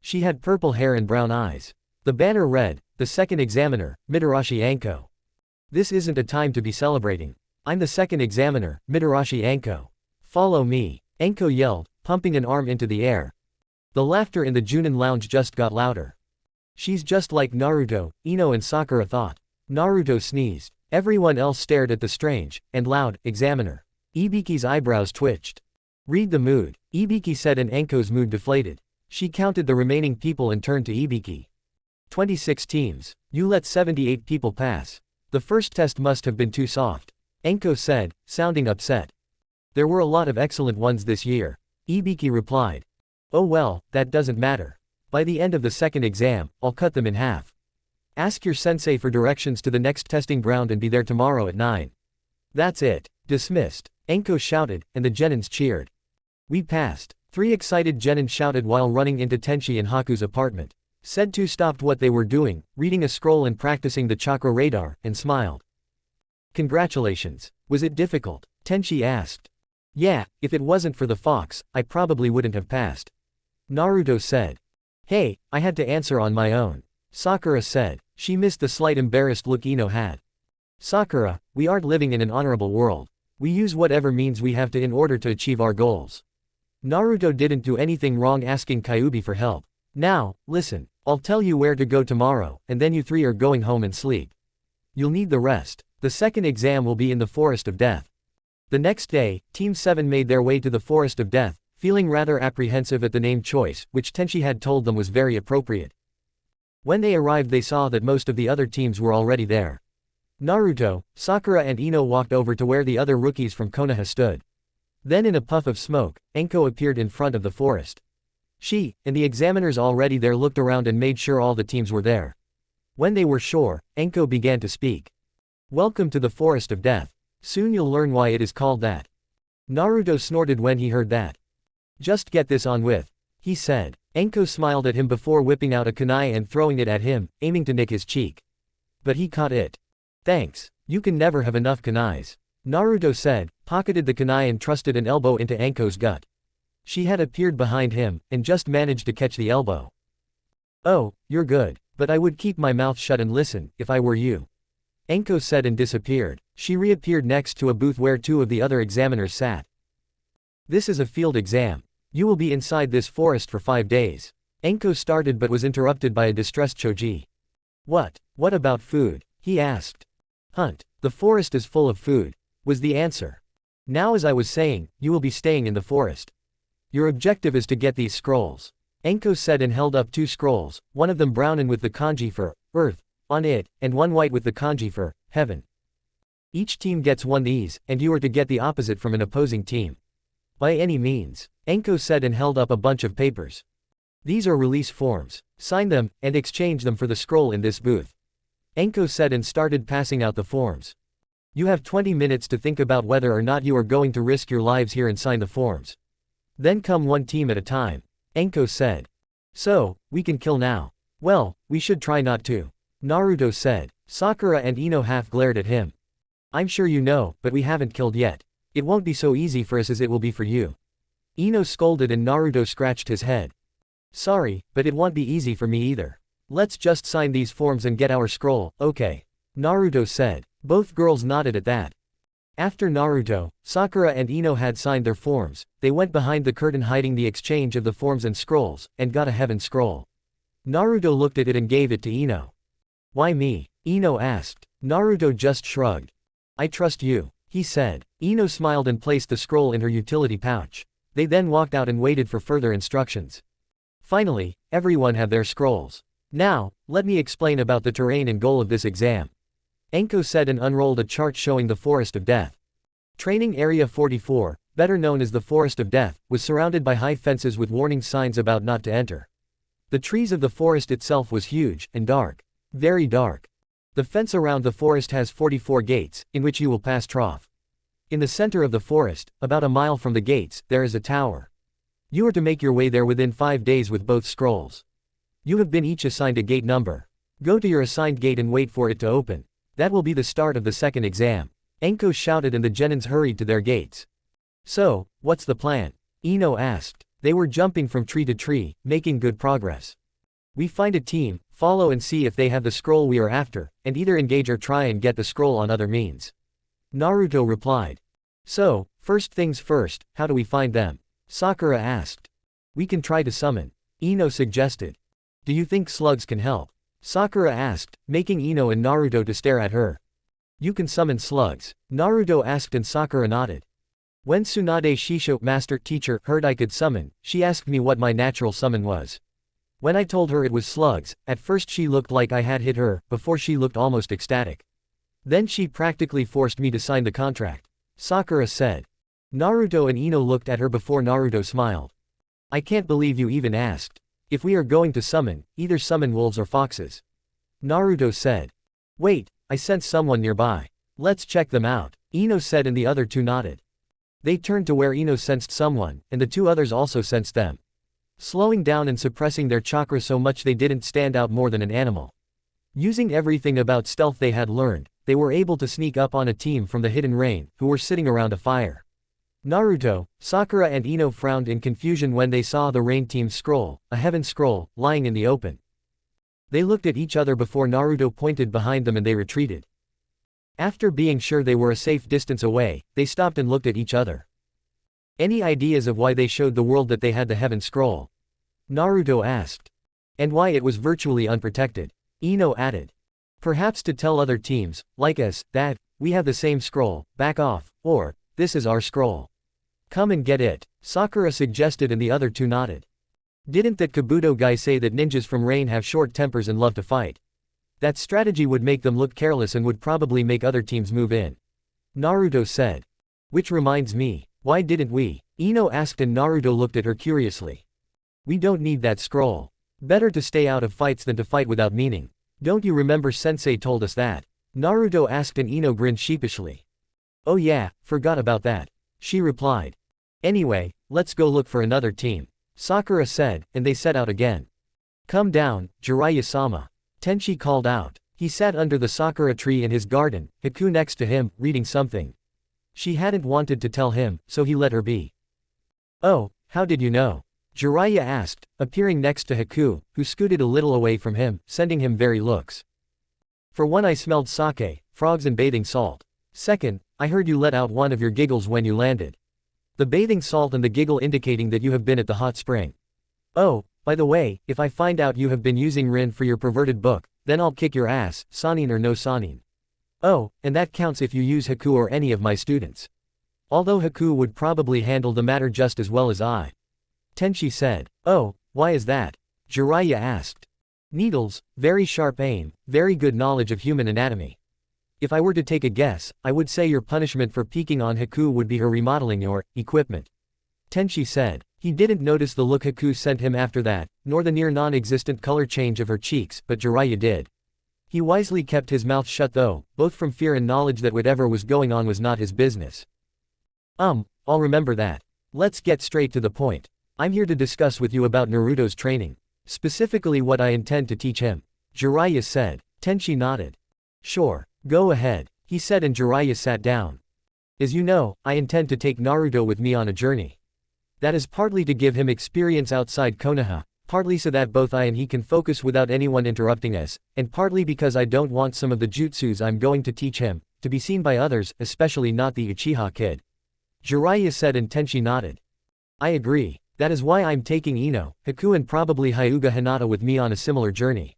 She had purple hair and brown eyes. The banner read, "The second examiner, Mitarashi Anko." This isn't a time to be celebrating. I'm the second examiner, Mitarashi Anko. Follow me, Anko yelled, pumping an arm into the air. The laughter in the Junin lounge just got louder. She's just like Naruto, Ino and Sakura thought. Naruto sneezed. Everyone else stared at the strange, and loud, examiner. Ibiki's eyebrows twitched. Read the mood, Ibiki said, and Anko's mood deflated. She counted the remaining people and turned to Ibiki. 26 teams. You let 78 people pass. The first test must have been too soft. Anko said, sounding upset. There were a lot of excellent ones this year. Ibiki replied. Oh well, that doesn't matter. By the end of the second exam, I'll cut them in half. Ask your sensei for directions to the next testing ground and be there tomorrow at 9. That's it. Dismissed. Anko shouted, and the genins cheered. We passed. 3 excited genins shouted while running into Tenchi and Haku's apartment. Said 2 stopped what they were doing, reading a scroll and practicing the chakra radar, and smiled. Congratulations. Was it difficult? Tenchi asked. Yeah, if it wasn't for the fox, I probably wouldn't have passed. Naruto said. Hey, I had to answer on my own. Sakura said. She missed the slight embarrassed look Ino had. Sakura, we aren't living in an honorable world. We use whatever means we have to in order to achieve our goals. Naruto didn't do anything wrong asking Kyuubi for help. Now, listen, I'll tell you where to go tomorrow, and then you 3 are going home and sleep. You'll need the rest. The second exam will be in the Forest of Death. The next day, Team 7 made their way to the Forest of Death, feeling rather apprehensive at the name choice, which Tenchi had told them was very appropriate. When they arrived they saw that most of the other teams were already there. Naruto, Sakura and Ino walked over to where the other rookies from Konoha stood. Then in a puff of smoke, Anko appeared in front of the forest. She, and the examiners already there looked around and made sure all the teams were there. When they were sure, Anko began to speak. Welcome to the Forest of Death. Soon you'll learn why it is called that. Naruto snorted when he heard that. Just get this on with, he said. Anko smiled at him before whipping out a kunai and throwing it at him, aiming to nick his cheek. But he caught it. Thanks, you can never have enough kunais. Naruto said, pocketed the kunai and thrusted an elbow into Anko's gut. She had appeared behind him, and just managed to catch the elbow. Oh, you're good, but I would keep my mouth shut and listen, if I were you. Anko said and disappeared. She reappeared next to a booth where 2 of the other examiners sat. This is a field exam. You will be inside this forest for 5 days. Anko started but was interrupted by a distressed Choji. What about food? He asked. Hunt. The forest is full of food, was the answer. Now as I was saying, you will be staying in the forest. Your objective is to get these scrolls. Anko said and held up 2 scrolls, one of them brown and with the kanji for earth on it, and one white with the kanji for heaven. Each team gets 1 these, and you are to get the opposite from an opposing team. By any means, Anko said and held up a bunch of papers. These are release forms. Sign them, and exchange them for the scroll in this booth. Anko said and started passing out the forms. You have 20 minutes to think about whether or not you are going to risk your lives here and sign the forms. Then come 1 team at a time. Anko said. So, we can kill now. Well, we should try not to. Naruto said. Sakura and Ino half glared at him. I'm sure you know, but we haven't killed yet. It won't be so easy for us as it will be for you. Ino scolded and Naruto scratched his head. Sorry, but it won't be easy for me either. Let's just sign these forms and get our scroll, okay? Naruto said. Both girls nodded at that. After Naruto, Sakura and Ino had signed their forms, they went behind the curtain hiding the exchange of the forms and scrolls, and got a heaven scroll. Naruto looked at it and gave it to Ino. Why me? Ino asked. Naruto just shrugged. I trust you, he said. Ino smiled and placed the scroll in her utility pouch. They then walked out and waited for further instructions. Finally, everyone had their scrolls. Now, let me explain about the terrain and goal of this exam. Enko said and unrolled a chart showing the Forest of Death. Training Area 44, better known as the Forest of Death, was surrounded by high fences with warning signs about not to enter. The trees of the forest itself was huge and dark. Very dark. The fence around the forest has 44 gates, in which you will pass trough. In the center of the forest, about a mile from the gates, there is a tower. You are to make your way there within 5 days with both scrolls. You have been each assigned a gate number. Go to your assigned gate and wait for it to open. That will be the start of the second exam. Enko shouted and the genins hurried to their gates. So, what's the plan? Ino asked. They were jumping from tree to tree, making good progress. We find a team, follow and see if they have the scroll we are after, and either engage or try and get the scroll on other means. Naruto replied. So, first things first, how do we find them? Sakura asked. We can try to summon. Ino suggested. Do you think slugs can help? Sakura asked, making Ino and Naruto to stare at her. You can summon slugs? Naruto asked and Sakura nodded. When Tsunade Shisho, master teacher, heard I could summon, she asked me what my natural summon was. When I told her it was slugs, at first she looked like I had hit her, before she looked almost ecstatic. Then she practically forced me to sign the contract. Sakura said. Naruto and Ino looked at her before Naruto smiled. I can't believe you even asked. If we are going to summon, either summon wolves or foxes. Naruto said. Wait, I sense someone nearby. Let's check them out, Ino said and the other two nodded. They turned to where Ino sensed someone, and the two others also sensed them. Slowing down and suppressing their chakra so much they didn't stand out more than an animal. Using everything about stealth they had learned, they were able to sneak up on a team from the hidden rain, who were sitting around a fire. Naruto, Sakura and Ino frowned in confusion when they saw the rain team's scroll, a heaven scroll, lying in the open. They looked at each other before Naruto pointed behind them and they retreated. After being sure they were a safe distance away, they stopped and looked at each other. Any ideas of why they showed the world that they had the heaven scroll? Naruto asked. And why it was virtually unprotected? Ino added. Perhaps to tell other teams, like us, that, we have the same scroll, back off, or, this is our scroll. Come and get it, Sakura suggested and the other two nodded. Didn't that Kabuto guy say that ninjas from Rain have short tempers and love to fight? That strategy would make them look careless and would probably make other teams move in. Naruto said. Which reminds me, why didn't we? Ino asked and Naruto looked at her curiously. We don't need that scroll. Better to stay out of fights than to fight without meaning. Don't you remember Sensei told us that? Naruto asked and Ino grinned sheepishly. Oh yeah, forgot about that. She replied. Anyway, let's go look for another team. Sakura said, and they set out again. Come down, Jiraiya-sama. Tenchi called out. He sat under the sakura tree in his garden, Haku next to him, reading something. She hadn't wanted to tell him, so he let her be. Oh, how did you know? Jiraiya asked, appearing next to Haku, who scooted a little away from him, sending him very looks. For one, I smelled sake, frogs and bathing salt. Second, I heard you let out one of your giggles when you landed. The bathing salt and the giggle indicating that you have been at the hot spring. Oh, by the way, if I find out you have been using Rin for your perverted book, then I'll kick your ass, Sanin or no Sanin. Oh, and that counts if you use Haku or any of my students. Although Haku would probably handle the matter just as well as I. Tenchi said. Oh, why is that? Jiraiya asked. Needles, very sharp aim, very good knowledge of human anatomy. If I were to take a guess, I would say your punishment for peeking on Haku would be her remodeling your equipment. Tenchi said. He didn't notice the look Haku sent him after that, nor the near non-existent color change of her cheeks, but Jiraiya did. He wisely kept his mouth shut though, both from fear and knowledge that whatever was going on was not his business. I'll remember that. Let's get straight to the point. I'm here to discuss with you about Naruto's training. Specifically what I intend to teach him. Jiraiya said. Tenchi nodded. Sure, go ahead, he said and Jiraiya sat down. As you know, I intend to take Naruto with me on a journey. That is partly to give him experience outside Konoha, partly so that both I and he can focus without anyone interrupting us, and partly because I don't want some of the jutsus I'm going to teach him to be seen by others, especially not the Uchiha kid. Jiraiya said and Tenchi nodded. I agree. That is why I'm taking Ino, Haku and probably Hyuga Hinata with me on a similar journey.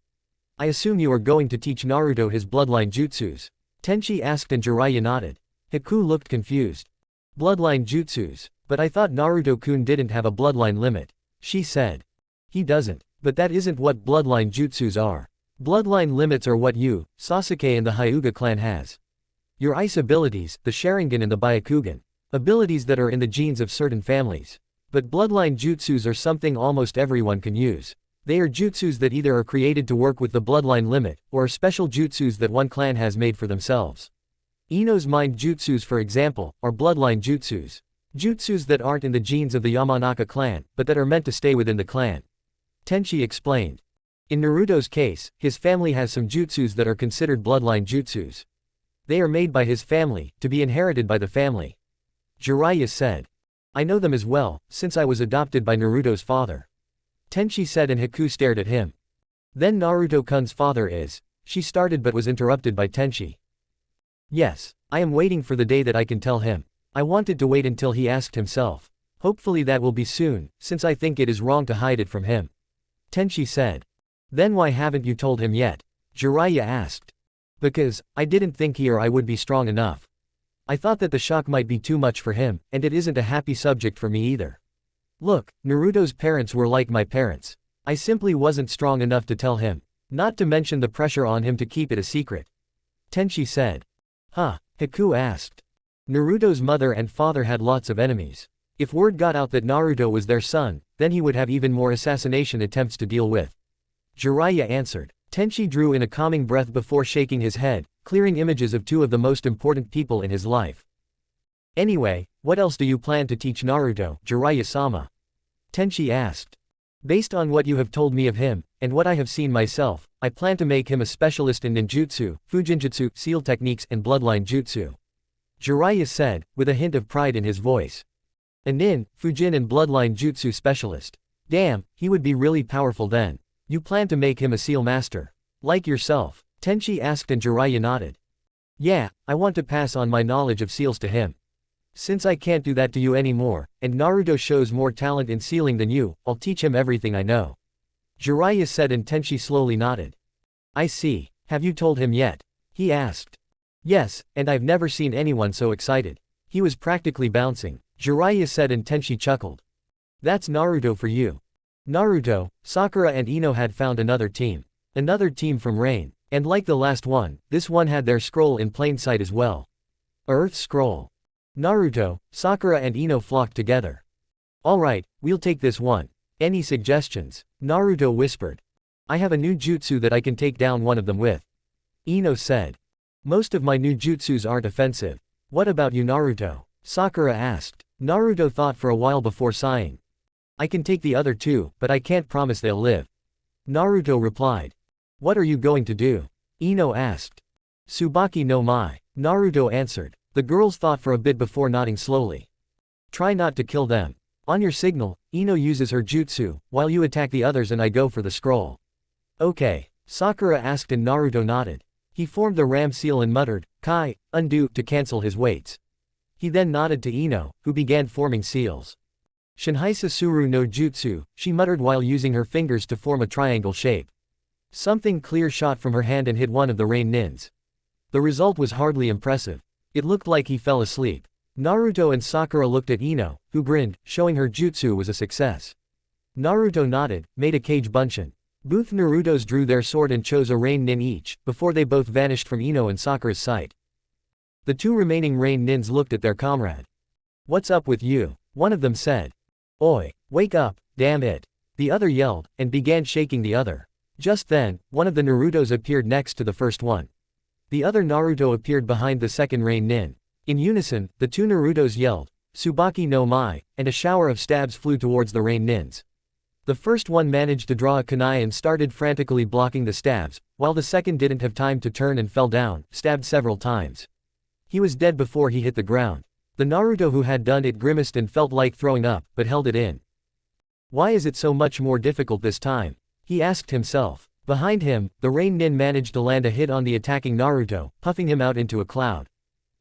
I assume you are going to teach Naruto his bloodline jutsus? Tenchi asked and Jiraiya nodded. Haku looked confused. Bloodline jutsus. But I thought Naruto-kun didn't have a bloodline limit. She said. He doesn't. But that isn't what bloodline jutsus are. Bloodline limits are what you, Sasuke and the Hyuga clan has. Your ice abilities, the Sharingan and the Byakugan. Abilities that are in the genes of certain families. But bloodline jutsus are something almost everyone can use. They are jutsus that either are created to work with the bloodline limit, or are special jutsus that one clan has made for themselves. Ino's mind jutsus, for example, are bloodline jutsus. Jutsus that aren't in the genes of the Yamanaka clan, but that are meant to stay within the clan. Tenchi explained. In Naruto's case, his family has some jutsus that are considered bloodline jutsus. They are made by his family, to be inherited by the family. Jiraiya said. I know them as well, since I was adopted by Naruto's father. Tenchi said, and Haku stared at him. Then Naruto-kun's father is. She started but was interrupted by Tenchi. Yes, I am waiting for the day that I can tell him. I wanted to wait until he asked himself. Hopefully that will be soon, since I think it is wrong to hide it from him. Tenchi said. Then why haven't you told him yet? Jiraiya asked. Because, I didn't think he or I would be strong enough. I thought that the shock might be too much for him, and it isn't a happy subject for me either. Look, Naruto's parents were like my parents. I simply wasn't strong enough to tell him. Not to mention the pressure on him to keep it a secret. Tenchi said. Huh? Haku asked. Naruto's mother and father had lots of enemies. If word got out that Naruto was their son, then he would have even more assassination attempts to deal with. Jiraiya answered. Tenchi drew in a calming breath before shaking his head, clearing images of two of the most important people in his life. Anyway, what else do you plan to teach Naruto, Jiraiya-sama? Tenchi asked. Based on what you have told me of him, and what I have seen myself, I plan to make him a specialist in ninjutsu, fujinjutsu, seal techniques and bloodline jutsu. Jiraiya said, with a hint of pride in his voice. A nin, fujin and bloodline jutsu specialist. Damn, he would be really powerful then. You plan to make him a seal master. Like yourself? Tenchi asked and Jiraiya nodded. Yeah, I want to pass on my knowledge of seals to him. Since I can't do that to you anymore, and Naruto shows more talent in sealing than you, I'll teach him everything I know. Jiraiya said and Tenchi slowly nodded. I see. Have you told him yet? He asked. Yes, and I've never seen anyone so excited. He was practically bouncing. Jiraiya said and Tenchi chuckled. That's Naruto for you. Naruto, Sakura and Ino had found another team. Another team from Rain. And like the last one, this one had their scroll in plain sight as well. Earth Scroll. Naruto, Sakura and Ino flocked together. Alright, we'll take this one. Any suggestions? Naruto whispered. I have a new jutsu that I can take down one of them with. Ino said. Most of my new jutsus aren't offensive. What about you, Naruto? Sakura asked. Naruto thought for a while before sighing. I can take the other two, but I can't promise they'll live. Naruto replied. What are you going to do? Ino asked. Tsubaki no Mai. Naruto answered. The girls thought for a bit before nodding slowly. Try not to kill them. On your signal, Ino uses her jutsu, while you attack the others and I go for the scroll. Okay. Sakura asked and Naruto nodded. He formed the ram seal and muttered, Kai, undo, to cancel his weights. He then nodded to Ino, who began forming seals. Shinhaisa Suru no Jutsu, she muttered while using her fingers to form a triangle shape. Something clear shot from her hand and hit one of the rain nins. The result was hardly impressive. It looked like he fell asleep. Naruto and Sakura looked at Ino, who grinned, showing her jutsu was a success. Naruto nodded, made a cage bunshin. Both Narutos drew their sword and chose a rain nin each, before they both vanished from Ino and Sakura's sight. The two remaining rain nins looked at their comrade. What's up with you? One of them said. Oi, wake up, damn it. The other yelled, and began shaking the other. Just then, one of the Narutos appeared next to the first one. The other Naruto appeared behind the second rain nin. In unison, the two Narutos yelled, Tsubaki no Mai, and a shower of stabs flew towards the rain nins. The first one managed to draw a kunai and started frantically blocking the stabs, while the second didn't have time to turn and fell down, stabbed several times. He was dead before he hit the ground. The Naruto who had done it grimaced and felt like throwing up, but held it in. Why is it so much more difficult this time? He asked himself. Behind him, the rain nin managed to land a hit on the attacking Naruto, puffing him out into a cloud.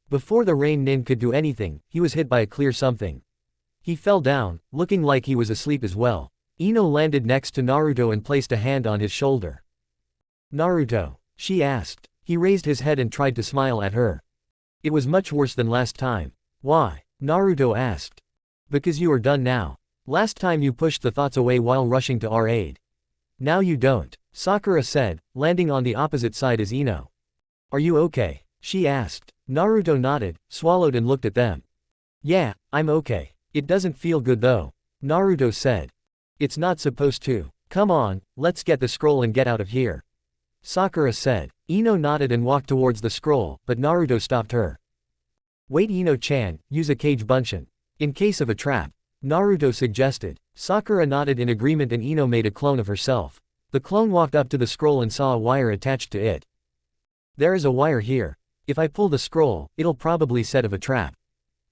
Before the rain nin could do anything, he was hit by a clear something. He fell down, looking like he was asleep as well. Ino landed next to Naruto and placed a hand on his shoulder. Naruto? She asked. He raised his head and tried to smile at her. It was much worse than last time. Why? Naruto asked. Because you are done now. Last time you pushed the thoughts away while rushing to our aid. Now you don't, Sakura said, landing on the opposite side as Ino. Are you okay? She asked. Naruto nodded, swallowed and looked at them. Yeah, I'm okay. It doesn't feel good though, Naruto said. It's not supposed to. Come on, let's get the scroll and get out of here, Sakura said. Ino nodded and walked towards the scroll, but Naruto stopped her. Wait, Ino-chan, use a cage bunshin. In case of a trap, Naruto suggested. Sakura nodded in agreement and Ino made a clone of herself. The clone walked up to the scroll and saw a wire attached to it. There is a wire here. If I pull the scroll, it'll probably set of a trap.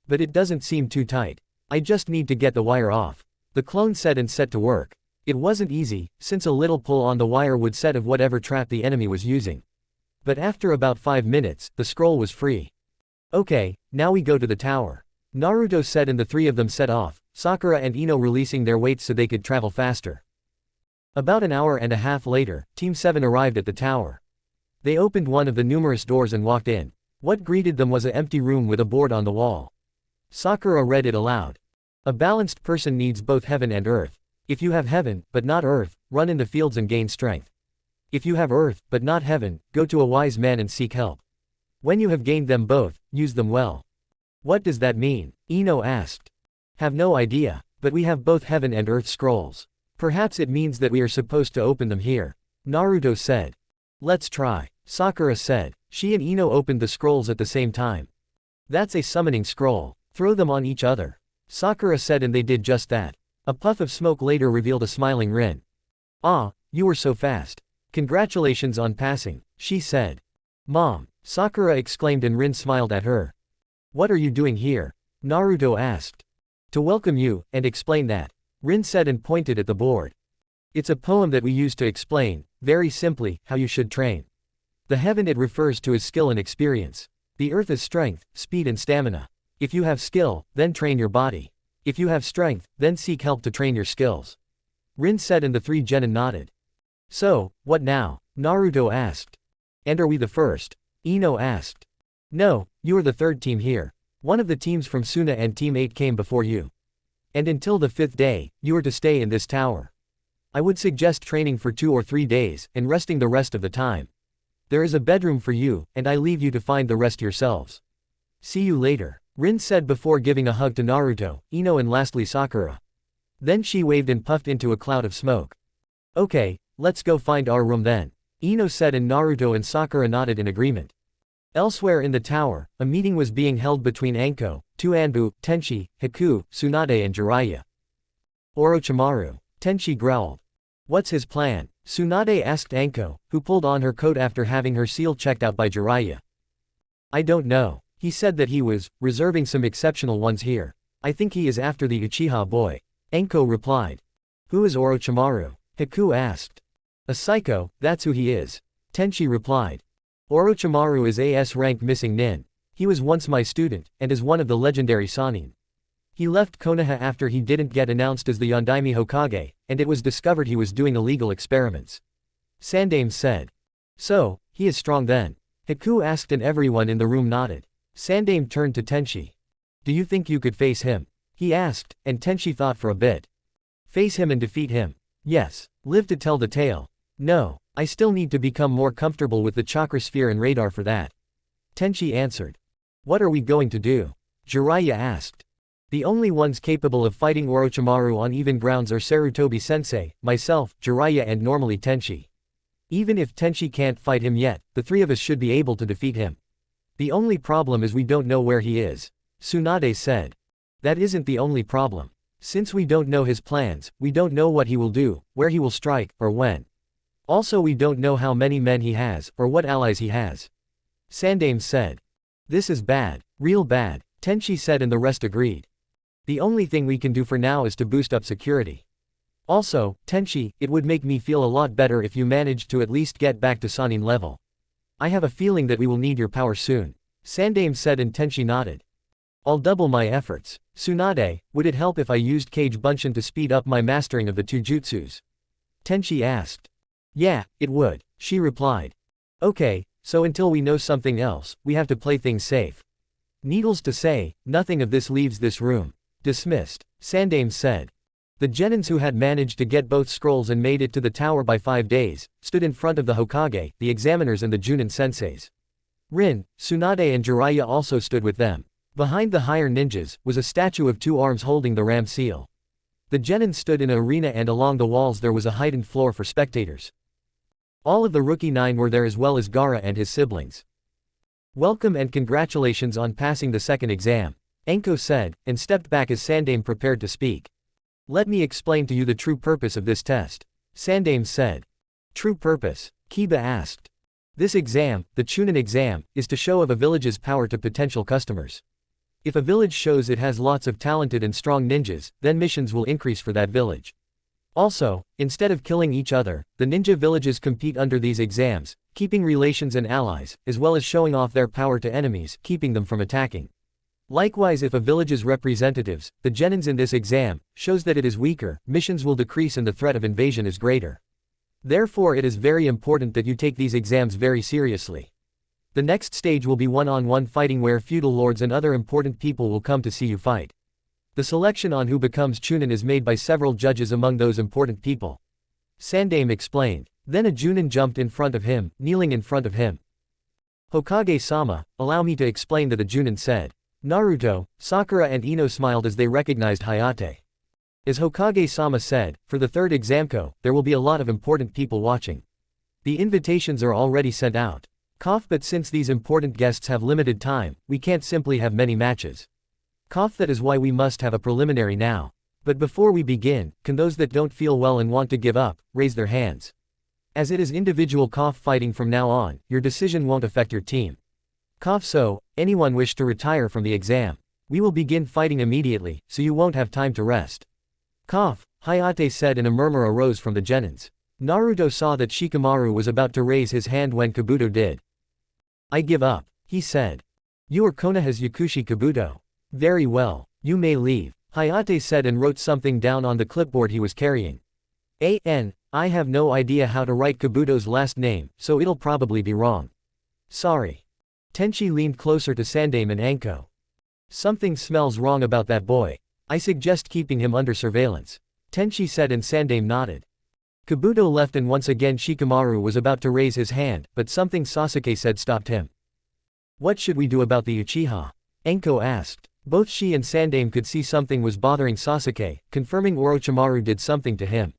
But it doesn't seem too tight. I just need to get the wire off, the clone said and set to work. It wasn't easy, since a little pull on the wire would set of whatever trap the enemy was using. But after about 5 minutes, the scroll was free. Okay, now we go to the tower, Naruto said and the three of them set off, Sakura and Ino releasing their weights so they could travel faster. About an hour and a half later, Team 7 arrived at the tower. They opened one of the numerous doors and walked in. What greeted them was an empty room with a board on the wall. Sakura read it aloud. A balanced person needs both heaven and earth. If you have heaven, but not earth, run in the fields and gain strength. If you have earth, but not heaven, go to a wise man and seek help. When you have gained them both, use them well. What does that mean? Ino asked. Have no idea, but we have both heaven and earth scrolls. Perhaps it means that we are supposed to open them here, Naruto said. Let's try, Sakura said. She and Ino opened the scrolls at the same time. That's a summoning scroll. Throw them on each other, Sakura said and they did just that. A puff of smoke later revealed a smiling Rin. Ah, you were so fast. Congratulations on passing, she said. Mom, Sakura exclaimed and Rin smiled at her. What are you doing here? Naruto asked. To welcome you, and explain that, Rin said and pointed at the board. It's a poem that we use to explain, very simply, how you should train. The heaven it refers to is skill and experience. The earth is strength, speed and stamina. If you have skill, then train your body. If you have strength, then seek help to train your skills, Rin said and the three genin nodded. So, what now? Naruto asked. And are we the first? Ino asked. No, you are the third team here. One of the teams from Suna and Team 8 came before you. And until the 5th day, you are to stay in this tower. I would suggest training for 2 or 3 days, and resting the rest of the time. There is a bedroom for you, and I leave you to find the rest yourselves. See you later, Rin said before giving a hug to Naruto, Ino and lastly Sakura. Then she waved and puffed into a cloud of smoke. Okay, let's go find our room then, Ino said and Naruto and Sakura nodded in agreement. Elsewhere in the tower, a meeting was being held between Anko, Anbu, Tenchi, Haku, Tsunade and Jiraiya. Orochimaru, Tenchi growled. What's his plan? Tsunade asked Anko, who pulled on her coat after having her seal checked out by Jiraiya. I don't know. He said that he was reserving some exceptional ones here. I think he is after the Uchiha boy, Anko replied. Who is Orochimaru? Haku asked. A psycho, that's who he is, Tenchi replied. Orochimaru is a S-rank missing nin. He was once my student, and is one of the legendary Sannin. He left Konoha after he didn't get announced as the Yondaime Hokage, and it was discovered he was doing illegal experiments, Sandame said. So, he is strong then? Haku asked and everyone in the room nodded. Sandame turned to Tenchi. Do you think you could face him? He asked, and Tenchi thought for a bit. Face him and defeat him? Yes. Live to tell the tale. No, I still need to become more comfortable with the chakra sphere and radar for that, Tenchi answered. What are we going to do? Jiraiya asked. The only ones capable of fighting Orochimaru on even grounds are Sarutobi-sensei, myself, Jiraiya and normally Tenchi. Even if Tenchi can't fight him yet, the three of us should be able to defeat him. The only problem is we don't know where he is, Tsunade said. That isn't the only problem. Since we don't know his plans, we don't know what he will do, where he will strike, or when. Also we don't know how many men he has, or what allies he has, Sandame said. This is bad, real bad, Tenchi said and the rest agreed. The only thing we can do for now is to boost up security. Also, Tenchi, it would make me feel a lot better if you managed to at least get back to Sannin level. I have a feeling that we will need your power soon, Sandame said and Tenchi nodded. I'll double my efforts. Tsunade, would it help if I used Kage Bunshin to speed up my mastering of the two jutsus? Tenchi asked. Yeah, it would, she replied. Okay, so until we know something else, we have to play things safe. Needless to say, nothing of this leaves this room. Dismissed. Sandaime said. The genins who had managed to get both scrolls and made it to the tower by 5 days, stood in front of the Hokage, the examiners and the Junin senseis. Rin, Tsunade and Jiraiya also stood with them. Behind the higher ninjas, was a statue of 2 arms holding the ram seal. The genin stood in an arena and along the walls there was a heightened floor for spectators. All of the rookie 9 were there as well as Gaara and his siblings. Welcome and congratulations on passing the second exam, Enko said, and stepped back as Sandaime prepared to speak. Let me explain to you the true purpose of this test, Sandaime said. True purpose? Kiba asked. This exam, the Chunin exam, is to show of a village's power to potential customers. If a village shows it has lots of talented and strong ninjas, then missions will increase for that village. Also, instead of killing each other, the ninja villages compete under these exams, keeping relations and allies, as well as showing off their power to enemies, keeping them from attacking. Likewise, if a village's representatives, the genins in this exam, shows that it is weaker, missions will decrease and the threat of invasion is greater. Therefore it is very important that you take these exams very seriously. The next stage will be one-on-one fighting where feudal lords and other important people will come to see you fight. The selection on who becomes Chunin is made by several judges among those important people. Sandaime explained. Then a Junin jumped in front of him, kneeling in front of him. Hokage-sama, allow me to explain that the Junin said. Naruto, Sakura and Ino smiled as they recognized Hayate. As Hokage-sama said, for the third examko, there will be a lot of important people watching. The invitations are already sent out. But since these important guests have limited time, we can't simply have many matches. That is why we must have a preliminary now. But before we begin, can those that don't feel well and want to give up, raise their hands. As it is individual fighting from now on, your decision won't affect your team. So, anyone wish to retire from the exam? We will begin fighting immediately, so you won't have time to rest. Hayate said and a murmur arose from the genins. Naruto saw that Shikamaru was about to raise his hand when Kabuto did. I give up, he said. You are Konoha's Yakushi Kabuto. Very well, you may leave, Hayate said and wrote something down on the clipboard he was carrying. I have no idea how to write Kabuto's last name, so it'll probably be wrong. Sorry. Tenchi leaned closer to Sandaime and Anko. Something smells wrong about that boy. I suggest keeping him under surveillance, Tenchi said and Sandaime nodded. Kabuto left and once again Shikamaru was about to raise his hand, but something Sasuke said stopped him. What should we do about the Uchiha? Anko asked. Both she and Sandaime could see something was bothering Sasuke, confirming Orochimaru did something to him.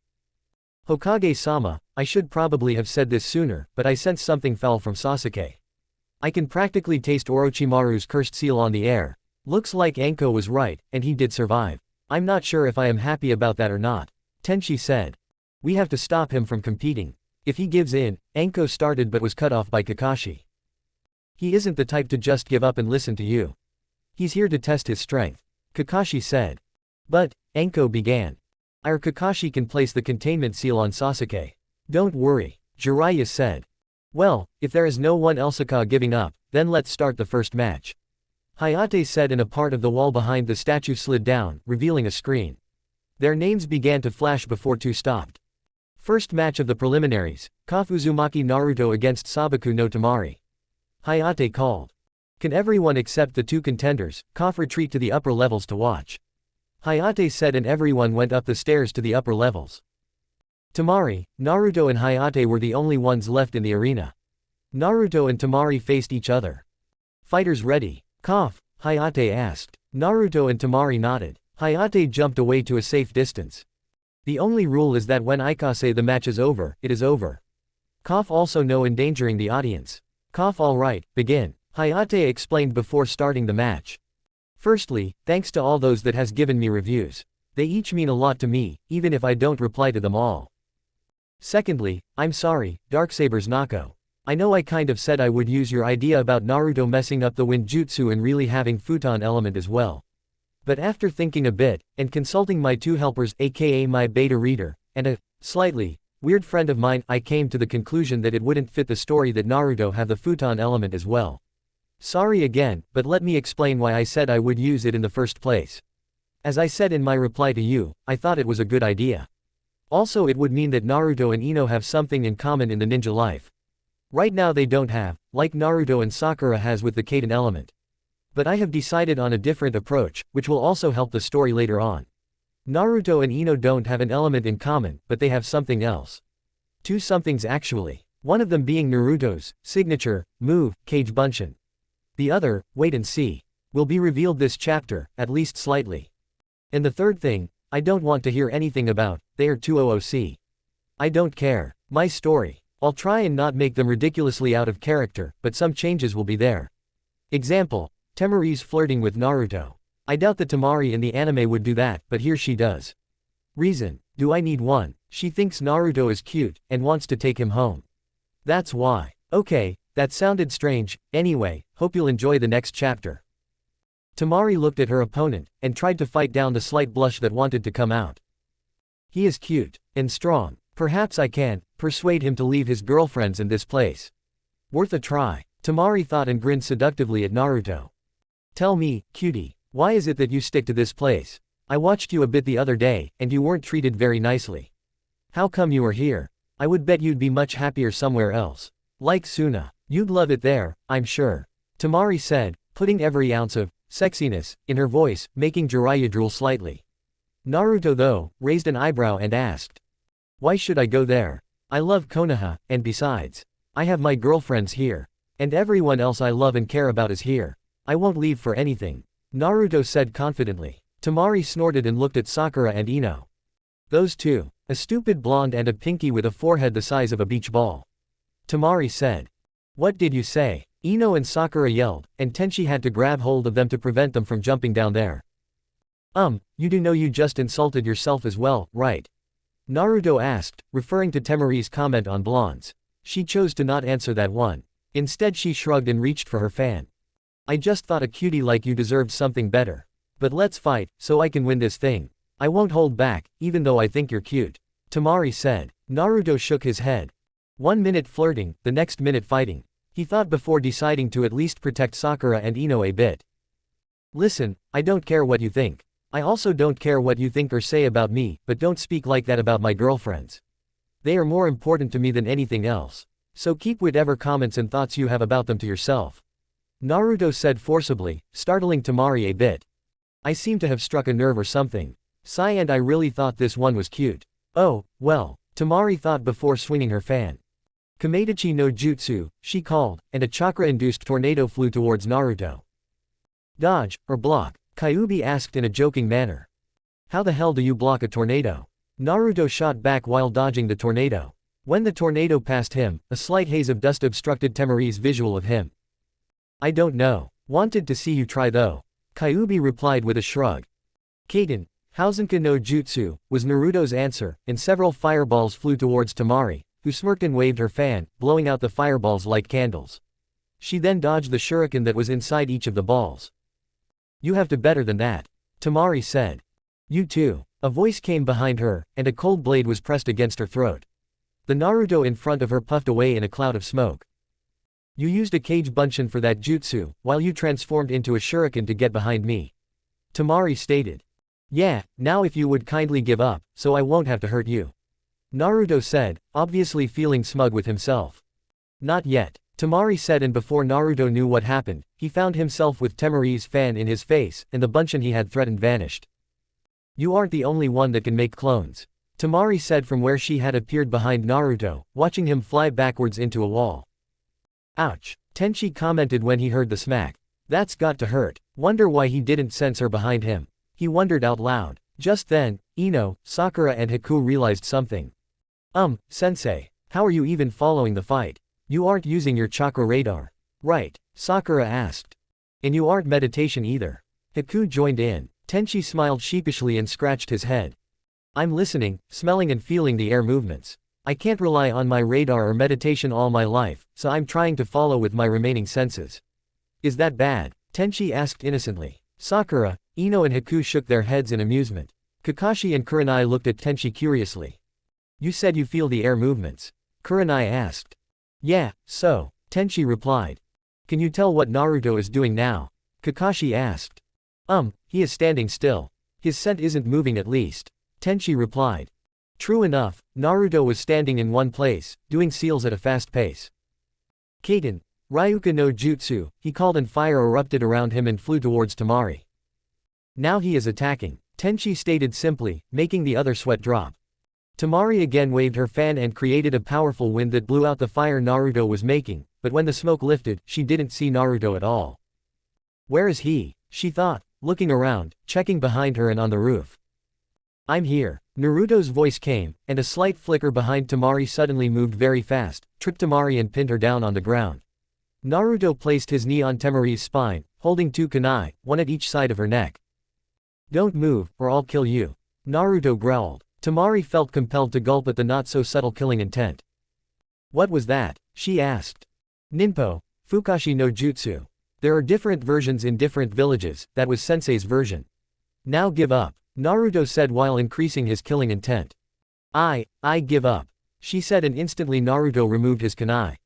Hokage-sama, I should probably have said this sooner, but I sense something fell from Sasuke. I can practically taste Orochimaru's cursed seal on the air. Looks like Anko was right, and he did survive. I'm not sure if I am happy about that or not, Tenchi said. We have to stop him from competing. If he gives in, Anko started but was cut off by Kakashi. He isn't the type to just give up and listen to you. He's here to test his strength, Kakashi said. But, Anko began. Our Kakashi can place the containment seal on Sasuke. Don't worry, Jiraiya said. Well, if there is no one else giving up, then let's start the first match. Hayate said and a part of the wall behind the statue slid down, revealing a screen. Their names began to flash before 2 stopped. First match of the preliminaries, Uzumaki Naruto against Sabaku no Tamari. Hayate called. Can everyone except the 2 contenders, retreat to the upper levels to watch? Hayate said and everyone went up the stairs to the upper levels. Tamari, Naruto and Hayate were the only ones left in the arena. Naruto and Tamari faced each other. Fighters ready? Hayate asked. Naruto and Tamari nodded. Hayate jumped away to a safe distance. The only rule is that when say the match is over, it is over. Also no endangering the audience. Alright, begin, Hayate explained before starting the match. Firstly, thanks to all those that has given me reviews. They each mean a lot to me, even if I don't reply to them all. Secondly, I'm sorry, Darksabers Nako. I know I kind of said I would use your idea about Naruto messing up the wind jutsu and really having futon element as well. But after thinking a bit, and consulting my 2 helpers aka my beta reader, and a slightly weird friend of mine, I came to the conclusion that it wouldn't fit the story that Naruto have the futon element as well. Sorry again, but let me explain why I said I would use it in the first place. As I said in my reply to you, I thought it was a good idea. Also it would mean that Naruto and Ino have something in common in the ninja life. Right now they don't have, like Naruto and Sakura has with the Kaden element. But I have decided on a different approach, which will also help the story later on. Naruto and Ino don't have an element in common, but they have something else. Two somethings actually. One of them being Naruto's signature move, Kage Bunshin. The other, wait and see, will be revealed this chapter, at least slightly. And the third thing, I don't want to hear anything about, they are 200C. I don't care. My story. I'll try and not make them ridiculously out of character, but some changes will be there. Example, Temari's flirting with Naruto. I doubt that Temari in the anime would do that, but here she does. Reason, do I need one? She thinks Naruto is cute, and wants to take him home. That's why. Okay, that sounded strange, anyway, hope you'll enjoy the next chapter. Temari looked at her opponent, and tried to fight down the slight blush that wanted to come out. He is cute, and strong. Perhaps I can persuade him to leave his girlfriends in this place. Worth a try. Temari thought and grinned seductively at Naruto. Tell me, cutie, why is it that you stick to this place? I watched you a bit the other day, and you weren't treated very nicely. How come you are here? I would bet you'd be much happier somewhere else. Like Suna. You'd love it there, I'm sure. Temari said, putting every ounce of sexiness in her voice, making Jiraiya drool slightly. Naruto though, raised an eyebrow and asked. Why should I go there? I love Konoha, and besides, I have my girlfriends here. And everyone else I love and care about is here. I won't leave for anything. Naruto said confidently. Temari snorted and looked at Sakura and Ino. Those two. A stupid blonde and a pinky with a forehead the size of a beach ball. Temari said. What did you say? Ino and Sakura yelled, and Tenchi had to grab hold of them to prevent them from jumping down there. You do know you just insulted yourself as well, right? Naruto asked, referring to Temari's comment on blondes. She chose to not answer that one. Instead she shrugged and reached for her fan. I just thought a cutie like you deserved something better. But let's fight, so I can win this thing. I won't hold back, even though I think you're cute. Temari said. Naruto shook his head. 1 minute flirting, the next minute fighting. He thought before deciding to at least protect Sakura and Ino a bit. Listen, I don't care what you think. I also don't care what you think or say about me, but don't speak like that about my girlfriends. They are more important to me than anything else. So keep whatever comments and thoughts you have about them to yourself. Naruto said forcibly, startling Temari a bit. I seem to have struck a nerve or something. Sigh, and I really thought this one was cute. Oh, well, Temari thought before swinging her fan. Kamedachi no Jutsu, she called, and a chakra-induced tornado flew towards Naruto. Dodge, or block? Kyuubi asked in a joking manner. How the hell do you block a tornado? Naruto shot back while dodging the tornado. When the tornado passed him, a slight haze of dust obstructed Temari's visual of him. I don't know. Wanted to see you try though. Kyuubi replied with a shrug. Kaden, Hausenka no Jutsu, was Naruto's answer, and several fireballs flew towards Temari, who smirked and waved her fan, blowing out the fireballs like candles. She then dodged the shuriken that was inside each of the balls. You have to better than that. Temari said. You too. A voice came behind her, and a cold blade was pressed against her throat. The Naruto in front of her puffed away in a cloud of smoke. You used a Kage Bunshin for that jutsu, while you transformed into a shuriken to get behind me. Temari stated. Yeah, now if you would kindly give up, so I won't have to hurt you. Naruto said, obviously feeling smug with himself. Not yet. Temari said, and before Naruto knew what happened, he found himself with Temari's fan in his face, and the Bunshin he had threatened vanished. You aren't the only one that can make clones. Temari said from where she had appeared behind Naruto, watching him fly backwards into a wall. Ouch. Tenchi commented when he heard the smack. That's got to hurt. Wonder why he didn't sense her behind him. He wondered out loud. Just then, Ino, Sakura and Haku realized something. Sensei. How are you even following the fight? You aren't using your chakra radar. Right, Sakura asked. And you aren't meditation either. Haku joined in. Tenchi smiled sheepishly and scratched his head. I'm listening, smelling and feeling the air movements. I can't rely on my radar or meditation all my life, so I'm trying to follow with my remaining senses. Is that bad? Tenchi asked innocently. Sakura, Ino and Haku shook their heads in amusement. Kakashi and Kurenai looked at Tenchi curiously. You said you feel the air movements. Kurenai asked. Yeah, so, Tenchi replied. Can you tell what Naruto is doing now? Kakashi asked. He is standing still. His scent isn't moving at least. Tenchi replied. True enough, Naruto was standing in one place, doing seals at a fast pace. Kaden, Ryuka no jutsu, he called, and fire erupted around him and flew towards Temari. Now he is attacking, Tenchi stated simply, making the other sweat drop. Temari again waved her fan and created a powerful wind that blew out the fire Naruto was making, but when the smoke lifted, she didn't see Naruto at all. Where is he? She thought, looking around, checking behind her and on the roof. I'm here. Naruto's voice came, and a slight flicker behind Temari suddenly moved very fast, tripped Temari and pinned her down on the ground. Naruto placed his knee on Temari's spine, holding 2 kunai, one at each side of her neck. Don't move, or I'll kill you. Naruto growled. Temari felt compelled to gulp at the not-so-subtle killing intent. What was that? She asked. Ninpo, Fukashi no Jutsu. There are different versions in different villages, that was Sensei's version. Now give up, Naruto said while increasing his killing intent. I give up, she said, and instantly Naruto removed his kunai.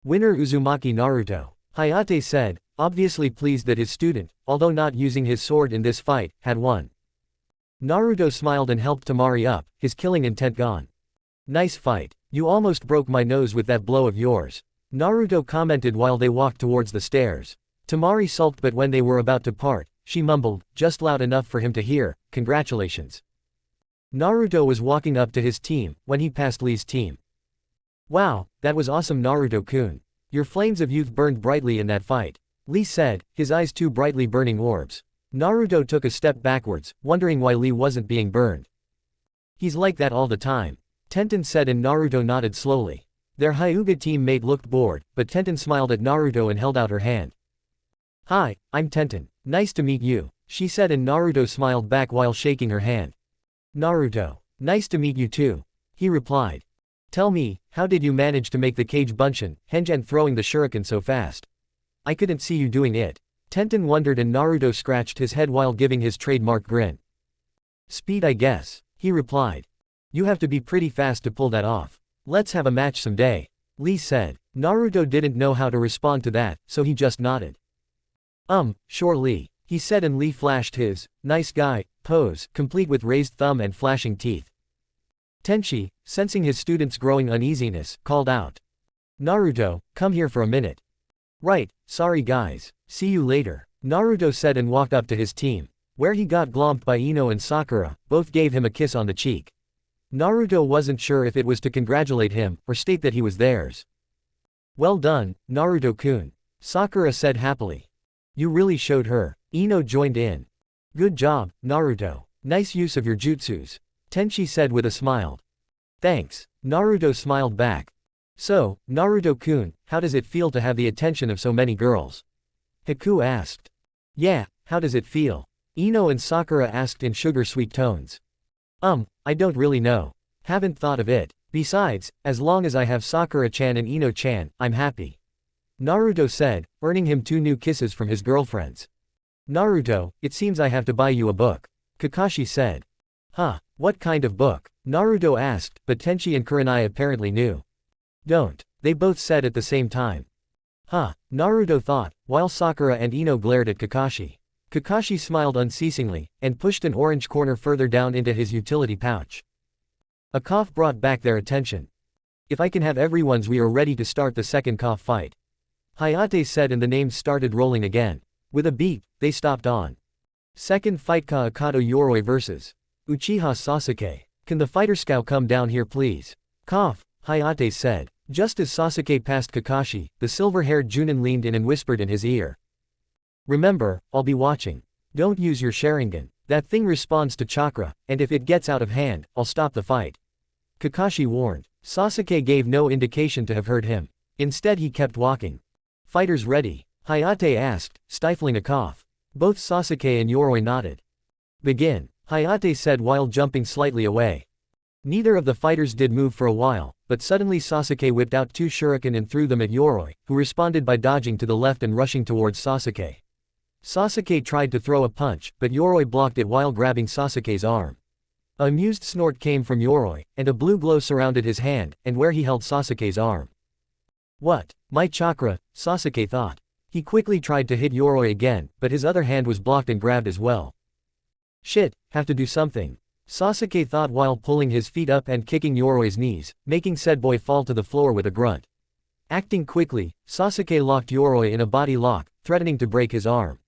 Winner Uzumaki Naruto, Hayate said, obviously pleased that his student, although not using his sword in this fight, had won. Naruto smiled and helped Temari up, his killing intent gone. Nice fight. You almost broke my nose with that blow of yours, Naruto commented while they walked towards the stairs. Temari sulked, but when they were about to part, she mumbled, just loud enough for him to hear, congratulations. Naruto was walking up to his team, when he passed Lee's team. Wow, that was awesome Naruto-kun. Your flames of youth burned brightly in that fight, Lee said, his eyes 2 brightly burning orbs. Naruto took a step backwards, wondering why Lee wasn't being burned. He's like that all the time, Tenten said, and Naruto nodded slowly. Their Hyuga teammate looked bored, but Tenten smiled at Naruto and held out her hand. Hi, I'm Tenten. Nice to meet you, she said, and Naruto smiled back while shaking her hand. Naruto, nice to meet you too, he replied. Tell me, how did you manage to make the cage bunshin, Henjan, throwing the shuriken so fast? I couldn't see you doing it. Tenten wondered, and Naruto scratched his head while giving his trademark grin. Speed, I guess, he replied. You have to be pretty fast to pull that off. Let's have a match someday, Lee said. Naruto didn't know how to respond to that, so he just nodded. Sure Lee, he said, and Lee flashed his nice guy pose, complete with raised thumb and flashing teeth. Tenchi, sensing his student's growing uneasiness, called out. Naruto, come here for a minute. Right, sorry guys, see you later, Naruto said and walked up to his team, where he got glomped by Ino and Sakura. Both gave him a kiss on the cheek. Naruto wasn't sure if it was to congratulate him, or state that he was theirs. Well done, Naruto-kun, Sakura said happily. You really showed her, Ino joined in. Good job, Naruto. Nice use of your jutsus, Tenchi said with a smile. Thanks, Naruto smiled back. So, Naruto-kun, how does it feel to have the attention of so many girls? Haku asked. Yeah, how does it feel? Ino and Sakura asked in sugar-sweet tones. I don't really know. Haven't thought of it. Besides, as long as I have Sakura-chan and Ino-chan, I'm happy, Naruto said, earning him 2 new kisses from his girlfriends. Naruto, it seems I have to buy you a book, Kakashi said. Huh, what kind of book? Naruto asked, but Tenchi and Kurenai apparently knew. Don't, they both said at the same time. Huh, Naruto thought, while Sakura and Ino glared at Kakashi. Kakashi smiled unceasingly, and pushed an orange corner further down into his utility pouch. A cough brought back their attention. If I can have everyone's, we are ready to start the second cough fight, Hayate said, and the names started rolling again. With a beat, they stopped on. Second fight, Kaakato Yoroi vs. Uchiha Sasuke. Can the fighter scout come down here please? Cough, Hayate said. Just as Sasuke passed Kakashi, the silver-haired Junin leaned in and whispered in his ear. Remember, I'll be watching. Don't use your Sharingan. That thing responds to chakra, and if it gets out of hand, I'll stop the fight, Kakashi warned. Sasuke gave no indication to have heard him. Instead he kept walking. Fighters ready? Hayate asked, stifling a cough. Both Sasuke and Yoroi nodded. Begin, Hayate said while jumping slightly away. Neither of the fighters did move for a while, but suddenly Sasuke whipped out 2 shuriken and threw them at Yoroi, who responded by dodging to the left and rushing towards Sasuke. Sasuke tried to throw a punch, but Yoroi blocked it while grabbing Sasuke's arm. An amused snort came from Yoroi, and a blue glow surrounded his hand, and where he held Sasuke's arm. What? My chakra, Sasuke thought. He quickly tried to hit Yoroi again, but his other hand was blocked and grabbed as well. Shit, have to do something, Sasuke thought while pulling his feet up and kicking Yoroi's knees, making said boy fall to the floor with a grunt. Acting quickly, Sasuke locked Yoroi in a body lock, threatening to break his arm.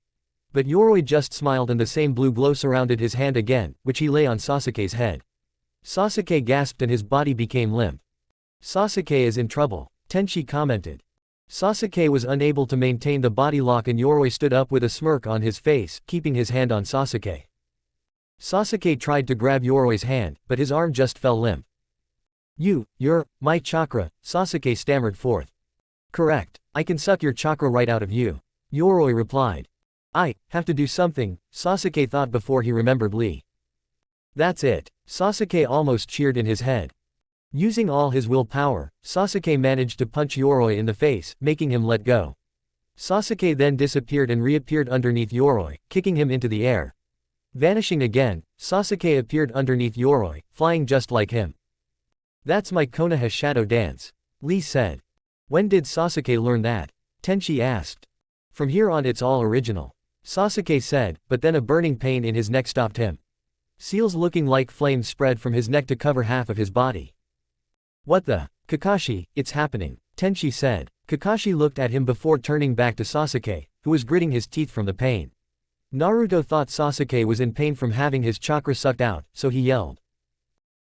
But Yoroi just smiled and the same blue glow surrounded his hand again, which he lay on Sasuke's head. Sasuke gasped and his body became limp. Sasuke is in trouble, Tenchi commented. Sasuke was unable to maintain the body lock and Yoroi stood up with a smirk on his face, keeping his hand on Sasuke. Sasuke tried to grab Yoroi's hand, but his arm just fell limp. You're my chakra, Sasuke stammered forth. Correct, I can suck your chakra right out of you, Yoroi replied. I have to do something, Sasuke thought before he remembered Lee. That's it, Sasuke almost cheered in his head. Using all his willpower, Sasuke managed to punch Yoroi in the face, making him let go. Sasuke then disappeared and reappeared underneath Yoroi, kicking him into the air. Vanishing again, Sasuke appeared underneath Yoroi, flying just like him. That's my Konoha shadow dance, Lee said. When did Sasuke learn that? Tenchi asked. From here on it's all original, Sasuke said, but then a burning pain in his neck stopped him. Seals looking like flames spread from his neck to cover half of his body. What the? Kakashi, it's happening, Tenchi said. Kakashi looked at him before turning back to Sasuke, who was gritting his teeth from the pain. Naruto thought Sasuke was in pain from having his chakra sucked out, so he yelled.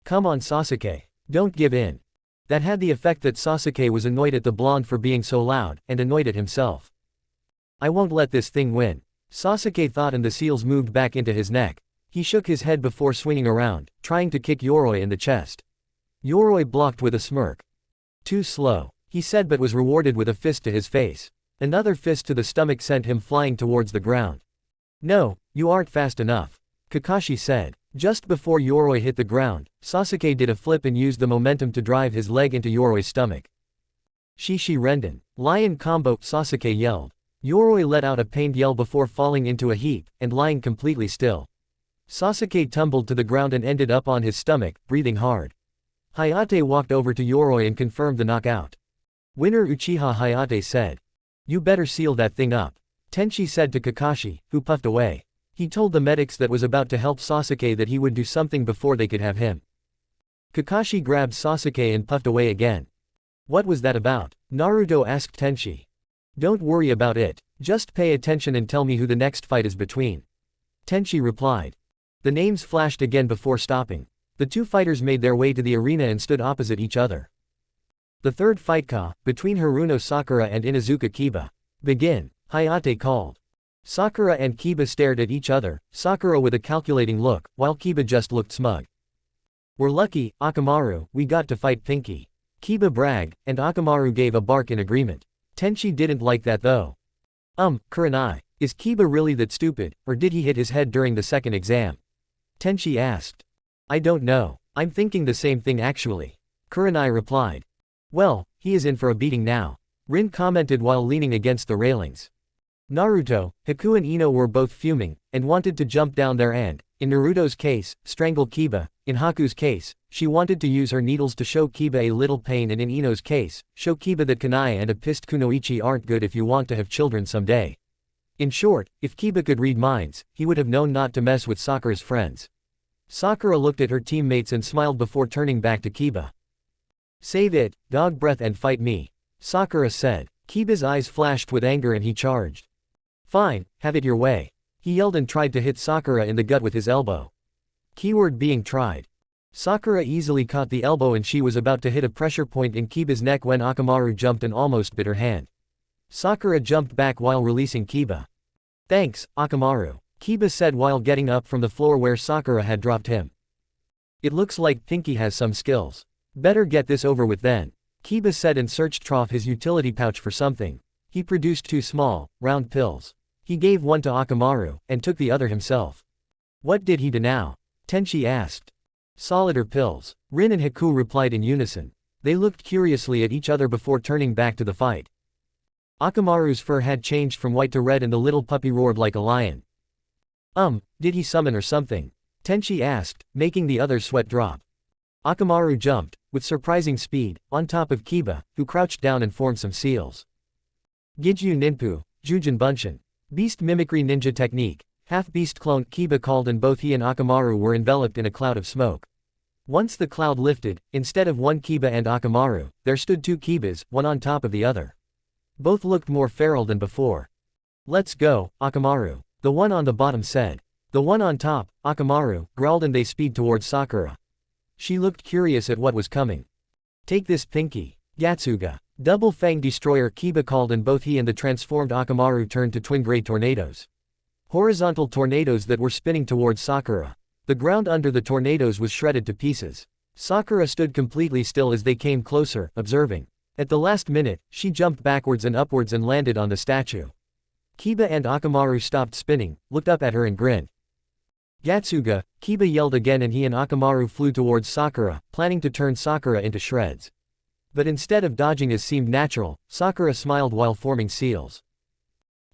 Come on Sasuke, don't give in. That had the effect that Sasuke was annoyed at the blonde for being so loud, and annoyed at himself. I won't let this thing win, Sasuke thought, and the seals moved back into his neck. He shook his head before swinging around, trying to kick Yoroi in the chest. Yoroi blocked with a smirk. Too slow, he said, but was rewarded with a fist to his face. Another fist to the stomach sent him flying towards the ground. No, you aren't fast enough, Kakashi said. Just before Yoroi hit the ground, Sasuke did a flip and used the momentum to drive his leg into Yoroi's stomach. Shishi Renden, lion combo, Sasuke yelled. Yoroi let out a pained yell before falling into a heap, and lying completely still. Sasuke tumbled to the ground and ended up on his stomach, breathing hard. Hayate walked over to Yoroi and confirmed the knockout. Winner Uchiha Hayate said. You better seal that thing up, Tenchi said to Kakashi, who puffed away. He told the medics that was about to help Sasuke that he would do something before they could have him. Kakashi grabbed Sasuke and puffed away again. What was that about? Naruto asked Tenchi. Don't worry about it, just pay attention and tell me who the next fight is between, Tenchi replied. The names flashed again before stopping. The two fighters made their way to the arena and stood opposite each other. The third fight between Haruno Sakura and Inuzuka Kiba. Begin, Hayate called. Sakura and Kiba stared at each other, Sakura with a calculating look, while Kiba just looked smug. We're lucky, Akamaru, we got to fight Pinky, Kiba bragged, and Akamaru gave a bark in agreement. Tenchi didn't like that though. Kurenai, is Kiba really that stupid, or did he hit his head during the second exam? Tenchi asked. I don't know, I'm thinking the same thing actually, Kurenai replied. Well, he is in for a beating now, Rin commented while leaning against the railings. Naruto, Haku and Ino were both fuming, and wanted to jump down there and, in Naruto's case, strangle Kiba. In Haku's case, she wanted to use her needles to show Kiba a little pain, and in Ino's case, show Kiba that kunai and a pissed kunoichi aren't good if you want to have children someday. In short, if Kiba could read minds, he would have known not to mess with Sakura's friends. Sakura looked at her teammates and smiled before turning back to Kiba. Save it, dog breath, and fight me, Sakura said. Kiba's eyes flashed with anger and he charged. Fine, have it your way, he yelled and tried to hit Sakura in the gut with his elbow. Keyword being tried. Sakura easily caught the elbow and she was about to hit a pressure point in Kiba's neck when Akamaru jumped and almost bit her hand. Sakura jumped back while releasing Kiba. Thanks, Akamaru, Kiba said while getting up from the floor where Sakura had dropped him. It looks like Pinky has some skills. Better get this over with then, Kiba said and searched his utility pouch for something. He produced 2 small, round pills. He gave one to Akamaru, and took the other himself. What did he do now? Tenchi asked. Solider pills, Rin and Haku replied in unison. They looked curiously at each other before turning back to the fight. Akamaru's fur had changed from white to red and the little puppy roared like a lion. Did he summon or something? Tenchi asked, making the other sweat drop. Akamaru jumped, with surprising speed, on top of Kiba, who crouched down and formed some seals. Gijyu Ninpu, Jujin Bunshin. Beast mimicry ninja technique. Half-beast clone, Kiba called, and both he and Akamaru were enveloped in a cloud of smoke. Once the cloud lifted, instead of one Kiba and Akamaru, there stood two Kibas, one on top of the other. Both looked more feral than before. "Let's go, Akamaru," the one on the bottom said. The one on top, Akamaru, growled and they speed towards Sakura. She looked curious at what was coming. "Take this Pinky." Gatsuga. Double Fang Destroyer Kiba called and both he and the transformed Akamaru turned to twin gray tornadoes. Horizontal tornadoes that were spinning towards Sakura. The ground under the tornadoes was shredded to pieces. Sakura stood completely still as they came closer, observing. At the last minute, she jumped backwards and upwards and landed on the statue. Kiba and Akamaru stopped spinning, looked up at her and grinned. Gatsuga, Kiba yelled again and he and Akamaru flew towards Sakura, planning to turn Sakura into shreds. But instead of dodging as seemed natural, Sakura smiled while forming seals.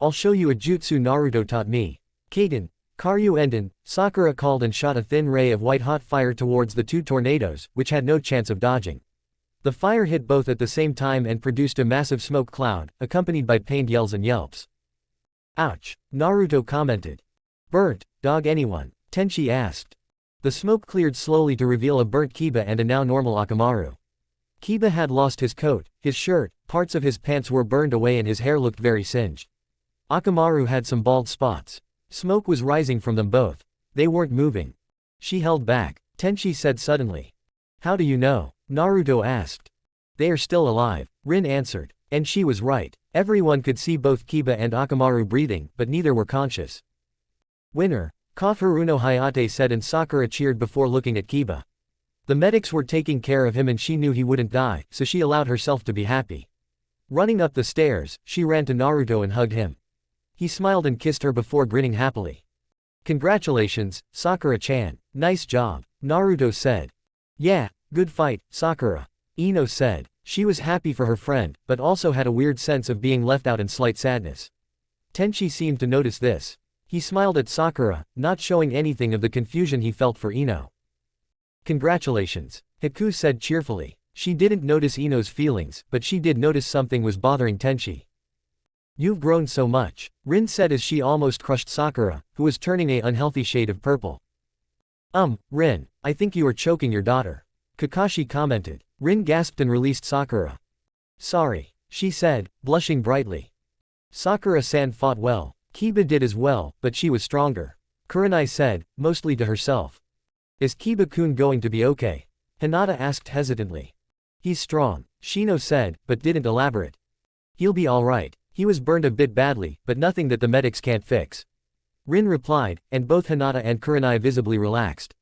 "I'll show you a jutsu Naruto taught me. Kaden, Karyu Enden," Sakura called and shot a thin ray of white-hot fire towards the two tornadoes, which had no chance of dodging. The fire hit both at the same time and produced a massive smoke cloud, accompanied by pained yells and yelps. "Ouch," Naruto commented. "Burnt, dog anyone?" Tenchi asked. The smoke cleared slowly to reveal a burnt Kiba and a now normal Akamaru. Kiba had lost his coat, his shirt, parts of his pants were burned away and his hair looked very singed. Akamaru had some bald spots. Smoke was rising from them both. They weren't moving. She held back. Tenchi said suddenly. "How do you know?" Naruto asked. "They are still alive," Rin answered. And she was right. Everyone could see both Kiba and Akamaru breathing, but neither were conscious. "Winner," Kafuruno Hayate said and Sakura cheered before looking at Kiba. The medics were taking care of him and she knew he wouldn't die, so she allowed herself to be happy. Running up the stairs, she ran to Naruto and hugged him. He smiled and kissed her before grinning happily. "Congratulations, Sakura-chan. Nice job," Naruto said. "Yeah, good fight, Sakura," Ino said. She was happy for her friend, but also had a weird sense of being left out and slight sadness. Tenchi seemed to notice this. He smiled at Sakura, not showing anything of the confusion he felt for Ino. "Congratulations," Haku said cheerfully. She didn't notice Ino's feelings, but she did notice something was bothering Tenchi. "You've grown so much," Rin said as she almost crushed Sakura, who was turning an unhealthy shade of purple. Rin, I think you are choking your daughter," Kakashi commented. Rin gasped and released Sakura. "Sorry," she said, blushing brightly. Sakura-san fought well. Kiba did as well, but she was stronger. Kurenai said, mostly to herself. "Is Kiba-kun going to be okay?" Hinata asked hesitantly. "He's strong," Shino said, but didn't elaborate. "He'll be alright. He was burned a bit badly, but nothing that the medics can't fix." Rin replied, and both Hinata and Kurenai visibly relaxed.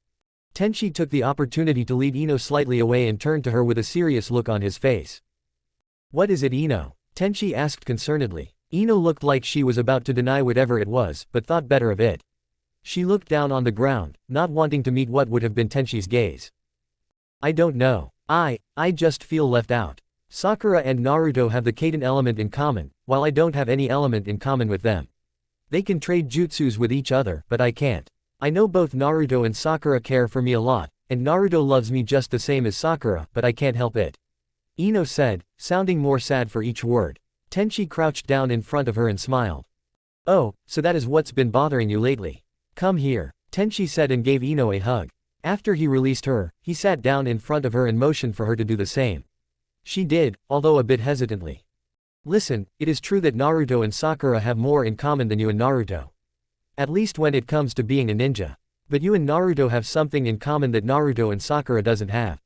Tenchi took the opportunity to lead Ino slightly away and turned to her with a serious look on his face. "What is it, Ino?" Tenchi asked concernedly. Ino looked like she was about to deny whatever it was, but thought better of it. She looked down on the ground, not wanting to meet what would have been Tenchi's gaze. "I don't know. I just feel left out. Sakura and Naruto have the Kaden element in common, while I don't have any element in common with them. They can trade jutsus with each other, but I can't. I know both Naruto and Sakura care for me a lot, and Naruto loves me just the same as Sakura, but I can't help it," Ino said, sounding more sad for each word. Tenchi crouched down in front of her and smiled. "Oh, so that is what's been bothering you lately. Come here," Tenchi said and gave Ino a hug. After he released her, he sat down in front of her and motioned for her to do the same. She did, although a bit hesitantly. "Listen, it is true that Naruto and Sakura have more in common than you and Naruto. At least when it comes to being a ninja. But you and Naruto have something in common that Naruto and Sakura doesn't have,"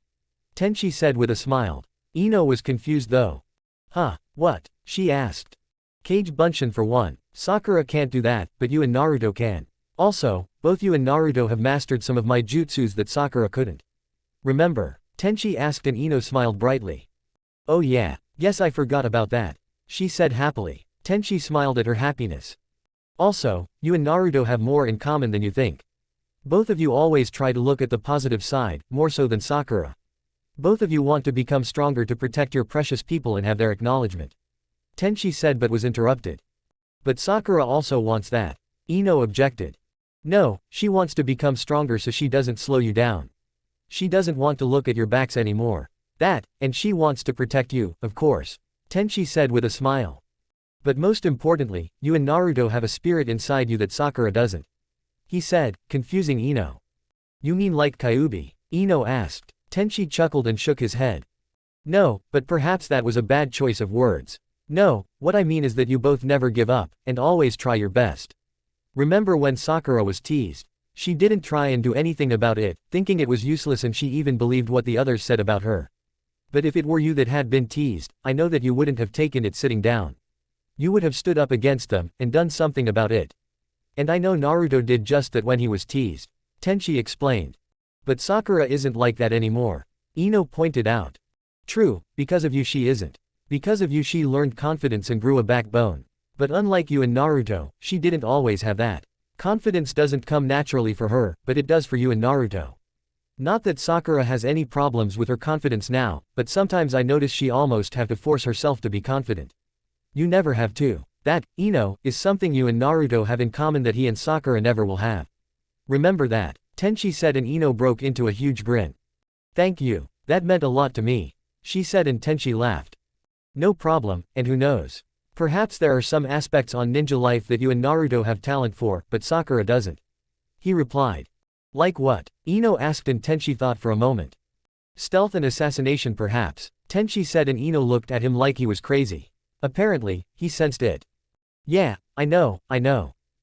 Tenchi said with a smile. Ino was confused though. "Huh, what?" she asked. "Kage Bunshin for one. Sakura can't do that, but you and Naruto can. Also, both you and Naruto have mastered some of my jutsus that Sakura couldn't. Remember?" Tenchi asked and Ino smiled brightly. "Oh yeah, yes I forgot about that," she said happily. Tenchi smiled at her happiness. "Also, you and Naruto have more in common than you think. Both of you always try to look at the positive side, more so than Sakura. Both of you want to become stronger to protect your precious people and have their acknowledgement," Tenchi said but was interrupted. "But Sakura also wants that," Ino objected. "No, she wants to become stronger so she doesn't slow you down. She doesn't want to look at your backs anymore. That, and she wants to protect you, of course," Tenchi said with a smile. "But most importantly, you and Naruto have a spirit inside you that Sakura doesn't," he said, confusing Ino. "You mean like Kyuubi?" Ino asked. Tenchi chuckled and shook his head. No, but perhaps that was a bad choice of words. No, what I mean is that you both never give up, and always try your best. Remember when Sakura was teased? She didn't try and do anything about it, thinking it was useless, and she even believed what the others said about her. But if it were you that had been teased, I know that you wouldn't have taken it sitting down. You would have stood up against them, and done something about it. And I know Naruto did just that when he was teased. Tenchi explained. But Sakura isn't like that anymore. Ino pointed out. True, because of you she isn't. Because of you she learned confidence and grew a backbone. But unlike you and Naruto, she didn't always have that. Confidence doesn't come naturally for her, but it does for you and Naruto. Not that Sakura has any problems with her confidence now, but sometimes I notice she almost have to force herself to be confident. You never have to. That, Ino, is something you and Naruto have in common that he and Sakura never will have. Remember that, Tenchi said, and Ino broke into a huge grin. Thank you. That meant a lot to me, she said, and Tenchi laughed. No problem, and who knows? Perhaps there are some aspects on ninja life that you and Naruto have talent for, but Sakura doesn't. He replied. Like what? Ino asked, and Tenchi thought for a moment. Stealth and assassination perhaps, Tenchi said, and Ino looked at him like he was crazy. Apparently, he sensed it. Yeah, I know,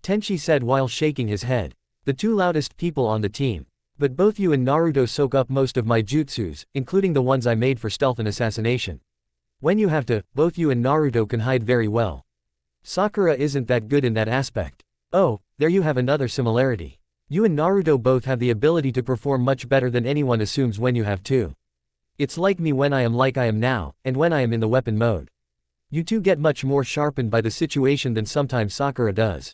Tenchi said while shaking his head. The two loudest people on the team. But both you and Naruto soak up most of my jutsus, including the ones I made for stealth and assassination. When you have to, both you and Naruto can hide very well. Sakura isn't that good in that aspect. Oh, there you have another similarity. You and Naruto both have the ability to perform much better than anyone assumes when you have to. It's like me when I am like I am now, and when I am in the weapon mode. You two get much more sharpened by the situation than sometimes Sakura does.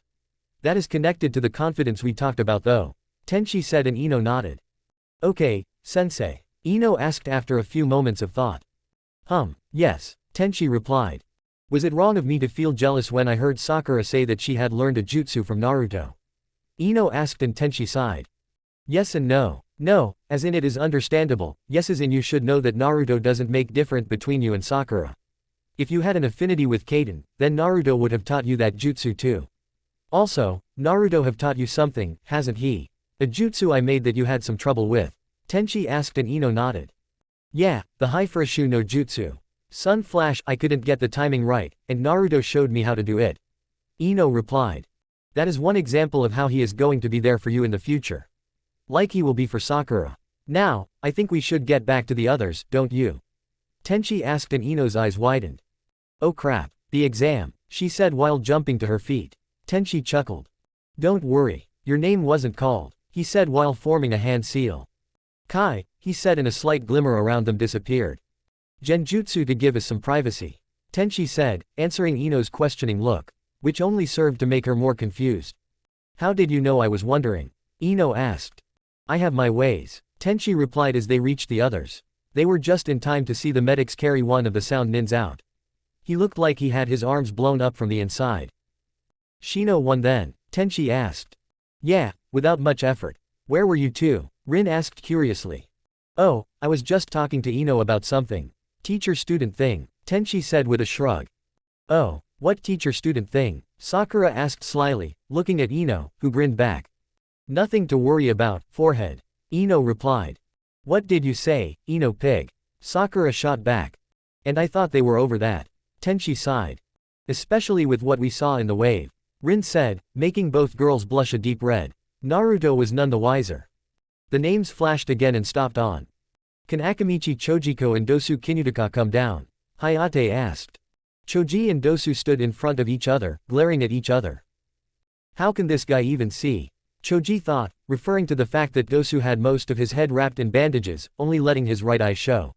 That is connected to the confidence we talked about though, Tenchi said, and Ino nodded. Okay, sensei, Ino asked after a few moments of thought. Yes, Tenchi replied. Was it wrong of me to feel jealous when I heard Sakura say that she had learned a jutsu from Naruto? Ino asked, and Tenchi sighed. Yes and no. No, as in it is understandable, yes as in you should know that Naruto doesn't make difference between you and Sakura. If you had an affinity with Kaden, then Naruto would have taught you that jutsu too. Also, Naruto have taught you something, hasn't he? A jutsu I made that you had some trouble with. Tenchi asked, and Ino nodded. Yeah, the Haifurashu no jutsu. Sun Flash, I couldn't get the timing right, and Naruto showed me how to do it. Ino replied. That is one example of how he is going to be there for you in the future. Like he will be for Sakura. Now, I think we should get back to the others, don't you? Tenchi asked, and Ino's eyes widened. Oh crap, the exam, she said while jumping to her feet. Tenchi chuckled. Don't worry, your name wasn't called, he said while forming a hand seal. Kai, he said, and a slight glimmer around them disappeared. Genjutsu to give us some privacy, Tenchi said, answering Ino's questioning look, which only served to make her more confused. How did you know I was wondering? Ino asked. I have my ways, Tenchi replied as they reached the others. They were just in time to see the medics carry one of the sound nins out. He looked like he had his arms blown up from the inside. Shino won then, Tenchi asked. Yeah, without much effort. Where were you two? Rin asked curiously. Oh, I was just talking to Ino about something. Teacher-student thing, Tenchi said with a shrug. Oh, what teacher-student thing? Sakura asked slyly, looking at Ino, who grinned back. Nothing to worry about, forehead. Ino replied. What did you say, Ino pig? Sakura shot back. And I thought they were over that. Tenchi sighed. Especially with what we saw in the wave. Rin said, making both girls blush a deep red. Naruto was none the wiser. The names flashed again and stopped on. Can Akamichi Chojiko and Dosu Kinutaka come down? Hayate asked. Choji and Dosu stood in front of each other, glaring at each other. How can this guy even see? Choji thought, referring to the fact that Dosu had most of his head wrapped in bandages, only letting his right eye show.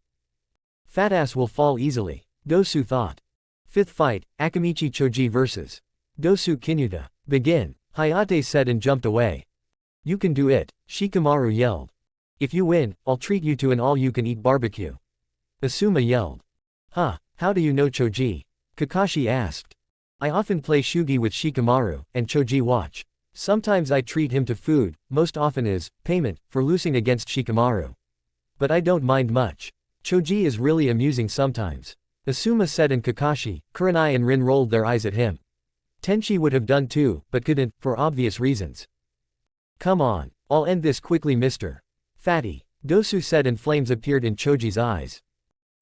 Fat ass will fall easily, Dosu thought. Fifth fight, Akamichi Choji vs. Dosu Kinuta. Begin, Hayate said and jumped away. You can do it, Shikamaru yelled. If you win, I'll treat you to an all-you-can-eat barbecue. Asuma yelled. Huh, how do you know Choji? Kakashi asked. I often play shugi with Shikamaru, and Choji watch. Sometimes I treat him to food, most often as payment for losing against Shikamaru. But I don't mind much. Choji is really amusing sometimes. Asuma said, and Kakashi, Kurenai and Rin rolled their eyes at him. Tenchi would have done too, but couldn't, for obvious reasons. Come on, I'll end this quickly, Mr. Fatty. Dosu said, and flames appeared in Choji's eyes.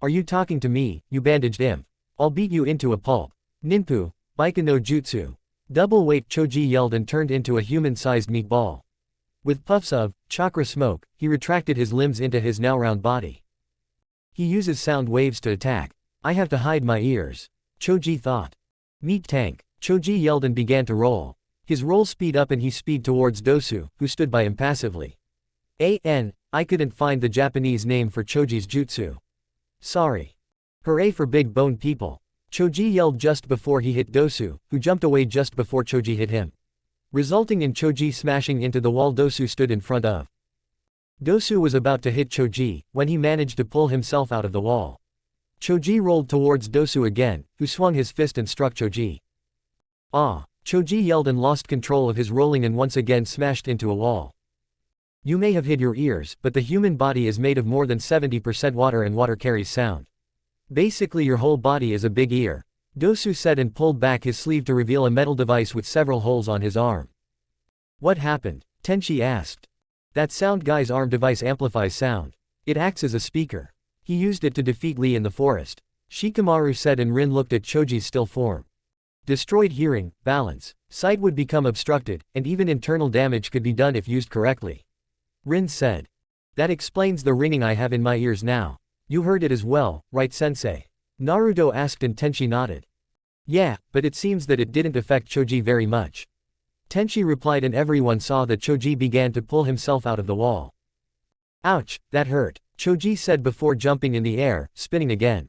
Are you talking to me, you bandaged imp? I'll beat you into a pulp. Ninpu, Baika no Jutsu. Double weight, Choji yelled and turned into a human-sized meatball. With puffs of chakra smoke, he retracted his limbs into his now round body. He uses sound waves to attack. I have to hide my ears. Choji thought. Meat tank. Choji yelled and began to roll. His roll speed up and he speed towards Dosu, who stood by impassively. I couldn't find the Japanese name for Choji's jutsu. Sorry. Hooray for big bone people. Choji yelled just before he hit Dosu, who jumped away just before Choji hit him, resulting in Choji smashing into the wall Dosu stood in front of. Dosu was about to hit Choji, when he managed to pull himself out of the wall. Choji rolled towards Dosu again, who swung his fist and struck Choji. Ah! Choji yelled and lost control of his rolling and once again smashed into a wall. You may have hid your ears, but the human body is made of more than 70% water and water carries sound. Basically your whole body is a big ear. Dosu said and pulled back his sleeve to reveal a metal device with several holes on his arm. What happened? Tenchi asked. That sound guy's arm device amplifies sound. It acts as a speaker. He used it to defeat Lee in the forest. Shikamaru said, and Rin looked at Choji's still form. Destroyed hearing, balance, sight would become obstructed, and even internal damage could be done if used correctly. Rin said. That explains the ringing I have in my ears now. You heard it as well, right sensei? Naruto asked and Tenchi nodded. Yeah, but it seems that it didn't affect Choji very much. Tenchi replied, and everyone saw that Choji began to pull himself out of the wall. Ouch, that hurt, Choji said before jumping in the air, spinning again.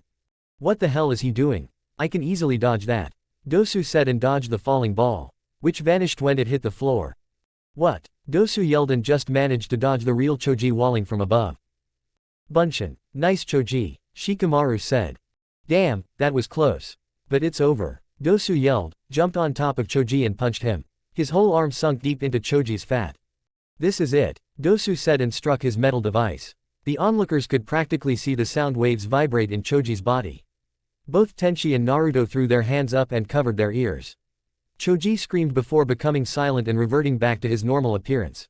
What the hell is he doing? I can easily dodge that. Dosu said and dodged the falling ball, which vanished when it hit the floor. What? Dosu yelled and just managed to dodge the real Choji walling from above. Bunshin. Nice Choji, Shikamaru said. Damn, that was close. But it's over. Dosu yelled, jumped on top of Choji and punched him. His whole arm sunk deep into Choji's fat. This is it, Dosu said and struck his metal device. The onlookers could practically see the sound waves vibrate in Choji's body. Both Tenchi and Naruto threw their hands up and covered their ears. Choji screamed before becoming silent and reverting back to his normal appearance.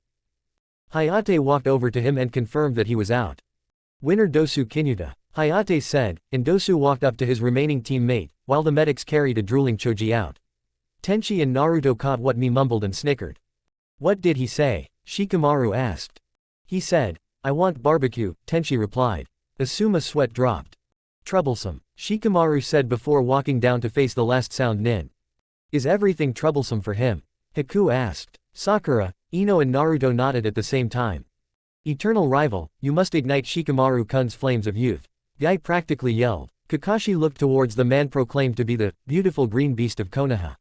Hayate walked over to him and confirmed that he was out. Winner Dosu Kinuta, Hayate said, and Dosu walked up to his remaining teammate, while the medics carried a drooling Choji out. Tenchi and Naruto caught what he mumbled and snickered. What did he say? Shikamaru asked. He said, I want barbecue, Tenchi replied. Asuma's sweat dropped. Troublesome, Shikamaru said before walking down to face the last sound nin. Is everything troublesome for him? Haku asked. Sakura, Ino and Naruto nodded at the same time. Eternal rival, you must ignite Shikamaru-kun's flames of youth. Guy practically yelled. Kakashi looked towards the man proclaimed to be the beautiful green beast of Konoha.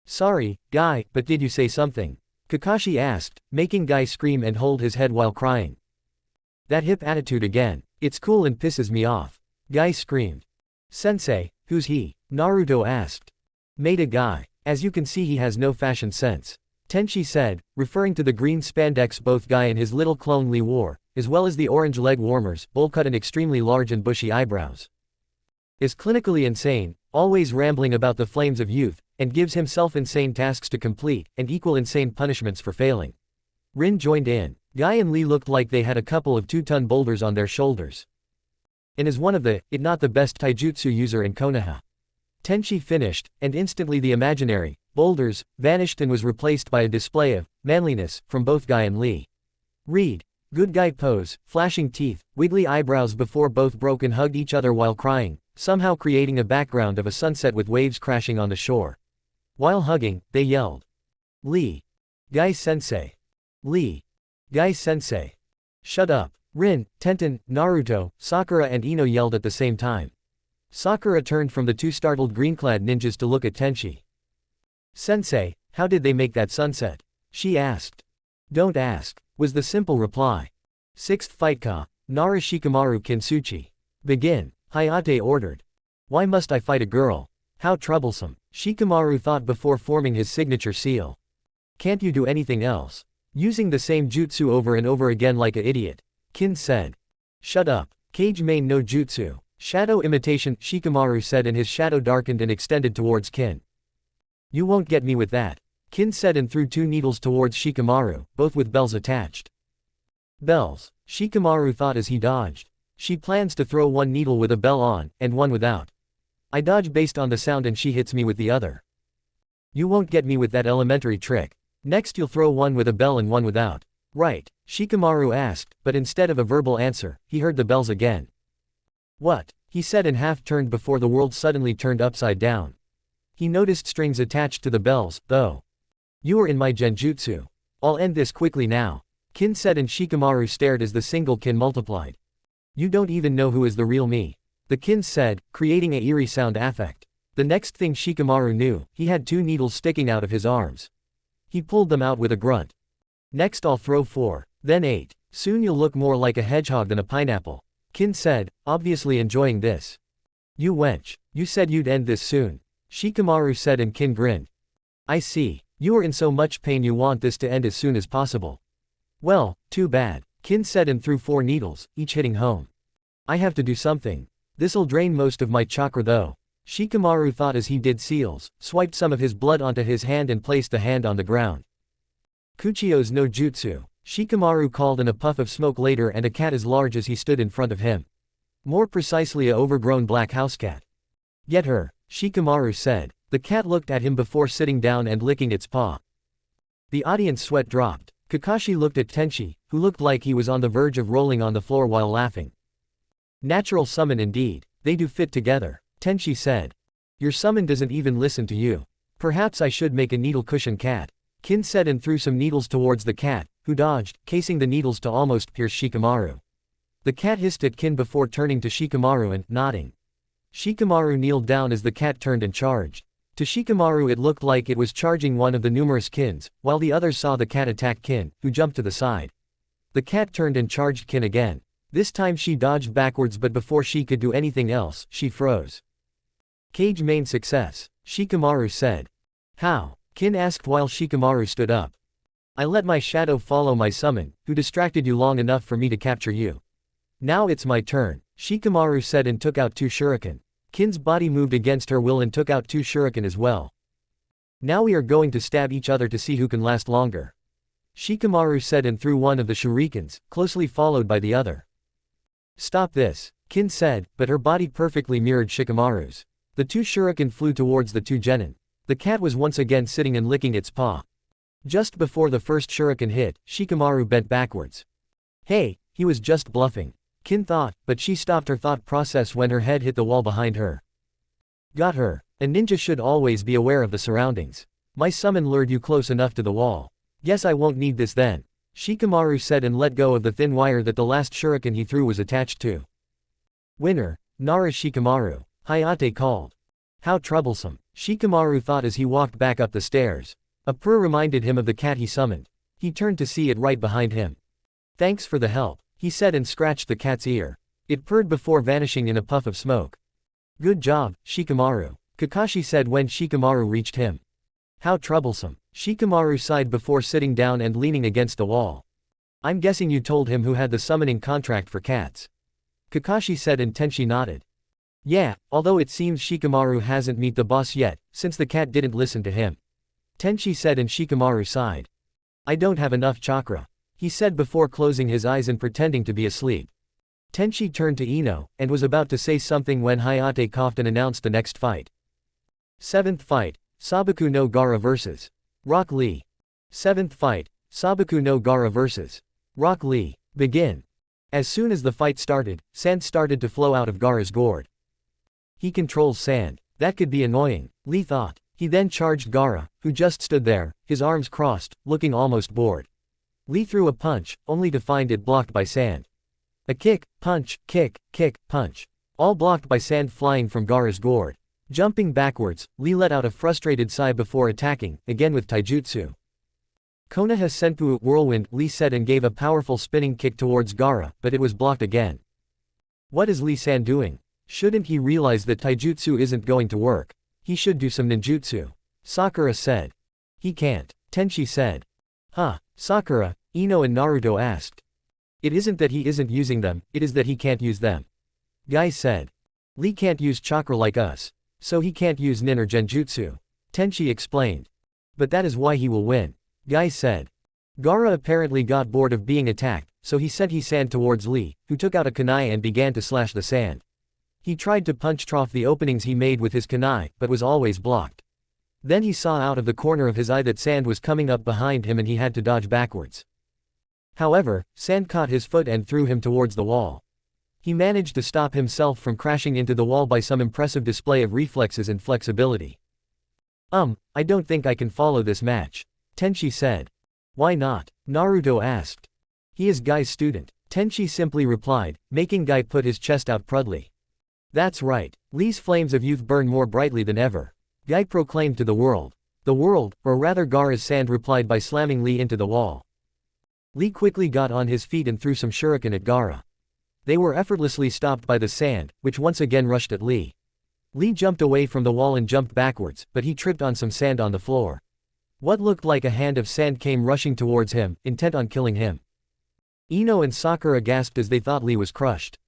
Sorry, Guy, but did you say something? Kakashi asked, making Guy scream and hold his head while crying. That hip attitude again. It's cool and pisses me off. Guy screamed. Sensei, who's he? Naruto asked. Made a guy. As you can see, he has no fashion sense. Tenchi said, referring to the green spandex both Guy and his little clone Lee wore, as well as the orange leg warmers, bowl cut and extremely large and bushy eyebrows. Is clinically insane, always rambling about the flames of youth, and gives himself insane tasks to complete, and equal insane punishments for failing. Rin joined in. Guy and Lee looked like they had a couple of 2-ton boulders on their shoulders. And is one of the, if not the best taijutsu user in Konoha. Tenchi finished, and instantly the imaginary boulders vanished and was replaced by a display of manliness from both Guy and Lee. Read. Good guy pose, flashing teeth, wiggly eyebrows before both broke and hugged each other while crying, somehow creating a background of a sunset with waves crashing on the shore. While hugging, they yelled. Lee. Guy sensei. Lee. Guy sensei. Shut up. Rin, Tenten, Naruto, Sakura and Ino yelled at the same time. Sakura turned from the two startled green-clad ninjas to look at Tenchi. Sensei, how did they make that sunset? She asked. Don't ask, was the simple reply. Sixth fight ka, Nara Shikamaru Kinsuchi. Begin, Hayate ordered. Why must I fight a girl? How troublesome, Shikamaru thought before forming his signature seal. Can't you do anything else? Using the same jutsu over and over again like a idiot. Kin said. Shut up, Kage main no jutsu. Shadow imitation, Shikamaru said and his shadow darkened and extended towards Kin. You won't get me with that. Kin said and threw 2 needles towards Shikamaru, both with bells attached. Bells, Shikamaru thought as he dodged. She plans to throw one needle with a bell on, and one without. I dodge based on the sound and she hits me with the other. You won't get me with that elementary trick. Next you'll throw one with a bell and one without. Right, Shikamaru asked, but instead of a verbal answer, he heard the bells again. What? He said and half turned before the world suddenly turned upside down. He noticed strings attached to the bells, though. You are in my genjutsu. I'll end this quickly now. Kin said and Shikamaru stared as the single kin multiplied. You don't even know who is the real me. The kin said, creating a eerie sound effect. The next thing Shikamaru knew, he had 2 needles sticking out of his arms. He pulled them out with a grunt. Next I'll throw 4, then 8. Soon you'll look more like a hedgehog than a pineapple. Kin said, obviously enjoying this. You wench, you said you'd end this soon. Shikamaru said and Kin grinned. I see, you are in so much pain you want this to end as soon as possible. Well, too bad, Kin said and threw 4 needles, each hitting home. I have to do something. This'll drain most of my chakra though. Shikamaru thought as he did seals, swiped some of his blood onto his hand and placed the hand on the ground. Kuchio's no jutsu, Shikamaru called in a puff of smoke later, and a cat as large as he stood in front of him. More precisely a overgrown black house cat. Get her, Shikamaru said. The cat looked at him before sitting down and licking its paw. The audience sweat dropped. Kakashi looked at Tenchi, who looked like he was on the verge of rolling on the floor while laughing. Natural summon indeed, they do fit together, Tenchi said. Your summon doesn't even listen to you. Perhaps I should make a needle cushion cat, Kin said and threw some needles towards the cat, who dodged, casing the needles to almost pierce Shikamaru. The cat hissed at Kin before turning to Shikamaru and nodding. Shikamaru kneeled down as the cat turned and charged. To Shikamaru it looked like it was charging one of the numerous kins, while the others saw the cat attack Kin, who jumped to the side. The cat turned and charged Kin again. This time she dodged backwards, but before she could do anything else, she froze. Cage main success, Shikamaru said. How? Kin asked while Shikamaru stood up. I let my shadow follow my summon, who distracted you long enough for me to capture you. Now it's my turn, Shikamaru said and took out 2 shuriken. Kin's body moved against her will and took out 2 shuriken as well. Now we are going to stab each other to see who can last longer, Shikamaru said and threw one of the shurikens, closely followed by the other. Stop this, Kin said, but her body perfectly mirrored Shikamaru's. The 2 shuriken flew towards the 2 genin. The cat was once again sitting and licking its paw. Just before the first shuriken hit, Shikamaru bent backwards. Hey, he was just bluffing, Kin thought, but she stopped her thought process when her head hit the wall behind her. Got her. A ninja should always be aware of the surroundings. My summon lured you close enough to the wall. Guess I won't need this then, Shikamaru said and let go of the thin wire that the last shuriken he threw was attached to. Winner, Nara Shikamaru, Hayate called. How troublesome, Shikamaru thought as he walked back up the stairs. A purr reminded him of the cat he summoned. He turned to see it right behind him. Thanks for the help, he said and scratched the cat's ear. It purred before vanishing in a puff of smoke. Good job, Shikamaru, Kakashi said when Shikamaru reached him. How troublesome, Shikamaru sighed before sitting down and leaning against a wall. I'm guessing you told him who had the summoning contract for cats, Kakashi said and Tenchi nodded. Yeah, although it seems Shikamaru hasn't met the boss yet, since the cat didn't listen to him, Tenchi said and Shikamaru sighed. I don't have enough chakra, he said before closing his eyes and pretending to be asleep. Tenchi turned to Ino, and was about to say something when Hayate coughed and announced the next fight. 7th fight, Sabaku no Gaara vs. Rock Lee. 7th fight, Sabaku no Gaara vs. Rock Lee. Begin. As soon as the fight started, sand started to flow out of Gaara's gourd. He controls sand. That could be annoying, Lee thought. He then charged Gaara, who just stood there, his arms crossed, looking almost bored. Lee threw a punch, only to find it blocked by sand. A kick, punch, kick, punch. All blocked by sand flying from Gaara's gourd. Jumping backwards, Lee let out a frustrated sigh before attacking, again with taijutsu. Konoha Senpu Whirlwind, Lee said and gave a powerful spinning kick towards Gaara, but it was blocked again. What is Lee-san doing? Shouldn't he realize that taijutsu isn't going to work? He should do some ninjutsu, Sakura said. He can't, Tenchi said. Huh, Sakura, Ino and Naruto asked. It isn't that he isn't using them, it is that he can't use them, Guy said. Lee can't use chakra like us, so he can't use nin or genjutsu, Tenchi explained. But that is why he will win, Guy said. Gaara apparently got bored of being attacked, so he sent his sand towards Lee, who took out a kunai and began to slash the sand. He tried to punch trough the openings he made with his kunai, but was always blocked. Then he saw out of the corner of his eye that sand was coming up behind him and he had to dodge backwards. However, sand caught his foot and threw him towards the wall. He managed to stop himself from crashing into the wall by some impressive display of reflexes and flexibility. I don't think I can follow this match, Tenchi said. Why not? Naruto asked. He is Guy's student, Tenchi simply replied, making Guy put his chest out proudly. That's right, Lee's flames of youth burn more brightly than ever, Guy proclaimed to the world. The world, or rather Gaara's sand replied by slamming Lee into the wall. Lee quickly got on his feet and threw some shuriken at Gaara. They were effortlessly stopped by the sand, which once again rushed at Lee. Lee jumped away from the wall and jumped backwards, but he tripped on some sand on the floor. What looked like a hand of sand came rushing towards him, intent on killing him. Ino and Sakura gasped as they thought Lee was crushed.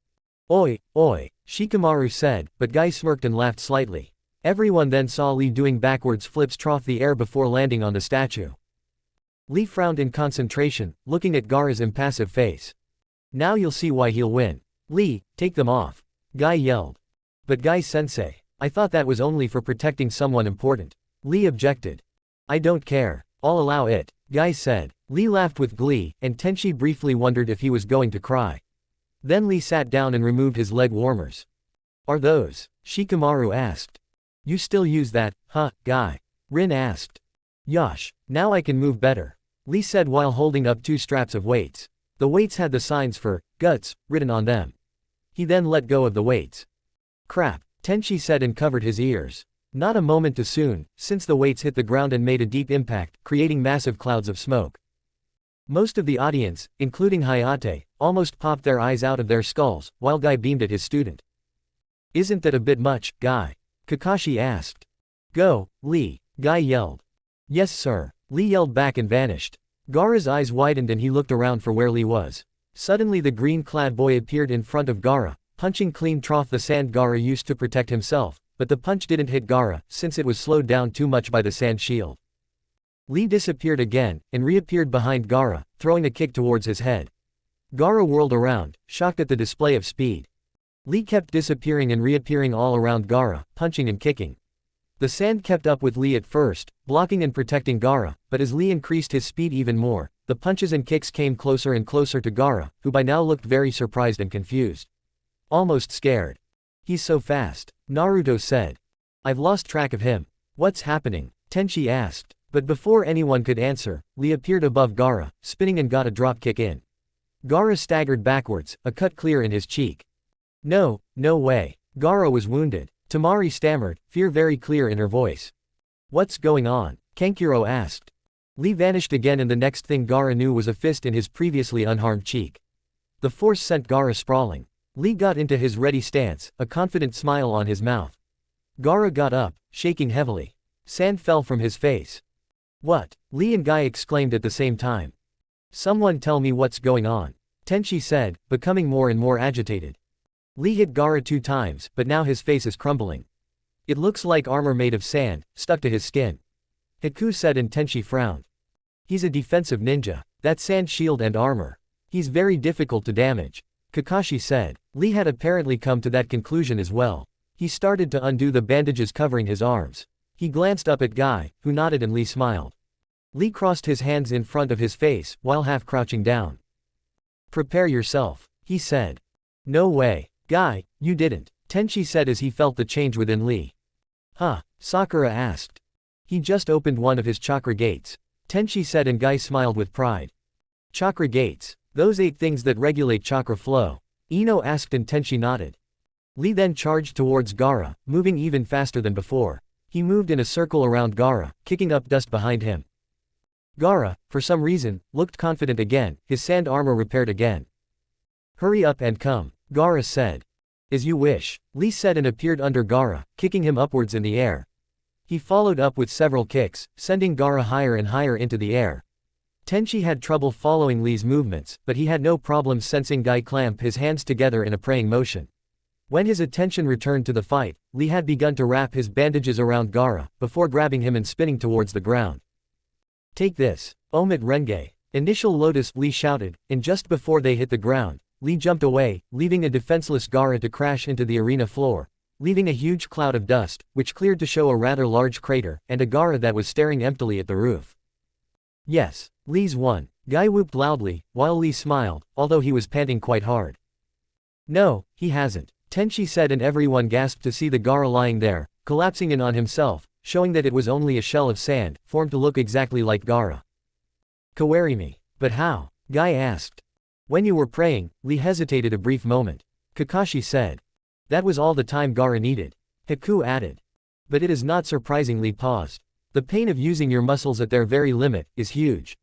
Oi, oi, Shikamaru said, but Guy smirked and laughed slightly. Everyone then saw Lee doing backwards flips trough the air before landing on the statue. Lee frowned in concentration, looking at Gaara's impassive face. Now you'll see why he'll win. Lee, take them off, Guy yelled. But Guy-sensei, I thought that was only for protecting someone important. Lee objected. I don't care, I'll allow it, Guy said. Lee laughed with glee, and Tenchi briefly wondered if he was going to cry. Then Lee sat down and removed his leg warmers. Are those? Shikamaru asked. You still use that, huh, Guy? Rin asked. Yosh, now I can move better, Lee said while holding up 2 straps of weights. The weights had the signs for guts written on them. He then let go of the weights. Crap, Tenchi said and covered his ears. Not a moment too soon, since the weights hit the ground and made a deep impact, creating massive clouds of smoke. Most of the audience, including Hayate, almost popped their eyes out of their skulls, while Guy beamed at his student. Isn't that a bit much, Guy? Kakashi asked. Go, Lee, Guy yelled. Yes sir, Lee yelled back and vanished. Gaara's eyes widened and he looked around for where Lee was. Suddenly the green-clad boy appeared in front of Gaara, punching clean trough the sand Gaara used to protect himself, but the punch didn't hit Gaara, since it was slowed down too much by the sand shield. Lee disappeared again, and reappeared behind Gaara, throwing a kick towards his head. Gaara whirled around, shocked at the display of speed. Lee kept disappearing and reappearing all around Gaara, punching and kicking. The sand kept up with Lee at first, blocking and protecting Gaara, but as Lee increased his speed even more, the punches and kicks came closer and closer to Gaara, who by now looked very surprised and confused. Almost scared. He's so fast, Naruto said. I've lost track of him. What's happening? Tenchi asked. But before anyone could answer, Lee appeared above Gaara, spinning and got a drop kick in. Gaara staggered backwards, a cut clear in his cheek. No, no way. Gaara was wounded. Tamari stammered, fear very clear in her voice. What's going on? Kankuro asked. Lee vanished again and the next thing Gaara knew was a fist in his previously unharmed cheek. The force sent Gaara sprawling. Lee got into his ready stance, a confident smile on his mouth. Gaara got up, shaking heavily. Sand fell from his face. What? Lee and Guy exclaimed at the same time. Someone tell me what's going on, Tenchi said, becoming more and more agitated. Lee hit Gaara 2 times, but now his face is crumbling. It looks like armor made of sand, stuck to his skin. Hiku said and Tenchi frowned. He's a defensive ninja. That sand shield and armor. He's very difficult to damage, Kakashi said. Lee had apparently come to that conclusion as well. He started to undo the bandages covering his arms. He glanced up at Guy, who nodded and Lee smiled. Lee crossed his hands in front of his face, while half crouching down. Prepare yourself, he said. No way, Guy, you didn't, Tenchi said as he felt the change within Lee. Huh? Sakura asked. He just opened one of his chakra gates, Tenchi said and Guy smiled with pride. Chakra gates, those 8 things that regulate chakra flow, Ino asked and Tenchi nodded. Lee then charged towards Gaara, moving even faster than before. He moved in a circle around Gaara, kicking up dust behind him. Gaara, for some reason, looked confident again, his sand armor repaired again. Hurry up and come, Gaara said. As you wish, Lee said and appeared under Gaara, kicking him upwards in the air. He followed up with several kicks, sending Gaara higher and higher into the air. Tenchi had trouble following Lee's movements, but he had no problem sensing Guy clamp his hands together in a praying motion. When his attention returned to the fight, Lee had begun to wrap his bandages around Gaara, before grabbing him and spinning towards the ground. Take this, Omid Renge, Initial Lotus, Lee shouted, and just before they hit the ground, Lee jumped away, leaving a defenseless Gaara to crash into the arena floor, leaving a huge cloud of dust, which cleared to show a rather large crater, and a Gaara that was staring emptily at the roof. Yes, Lee's won, Guy whooped loudly, while Lee smiled, although he was panting quite hard. No, he hasn't, Tenchi said, and everyone gasped to see the Gaara lying there, collapsing in on himself, showing that it was only a shell of sand, formed to look exactly like Gaara. Kawarimi. But how? Guy asked. When you were praying, Lee hesitated a brief moment. Kakashi said. That was all the time Gaara needed. Haku added. But it is not surprising. Lee paused. The pain of using your muscles at their very limit is huge.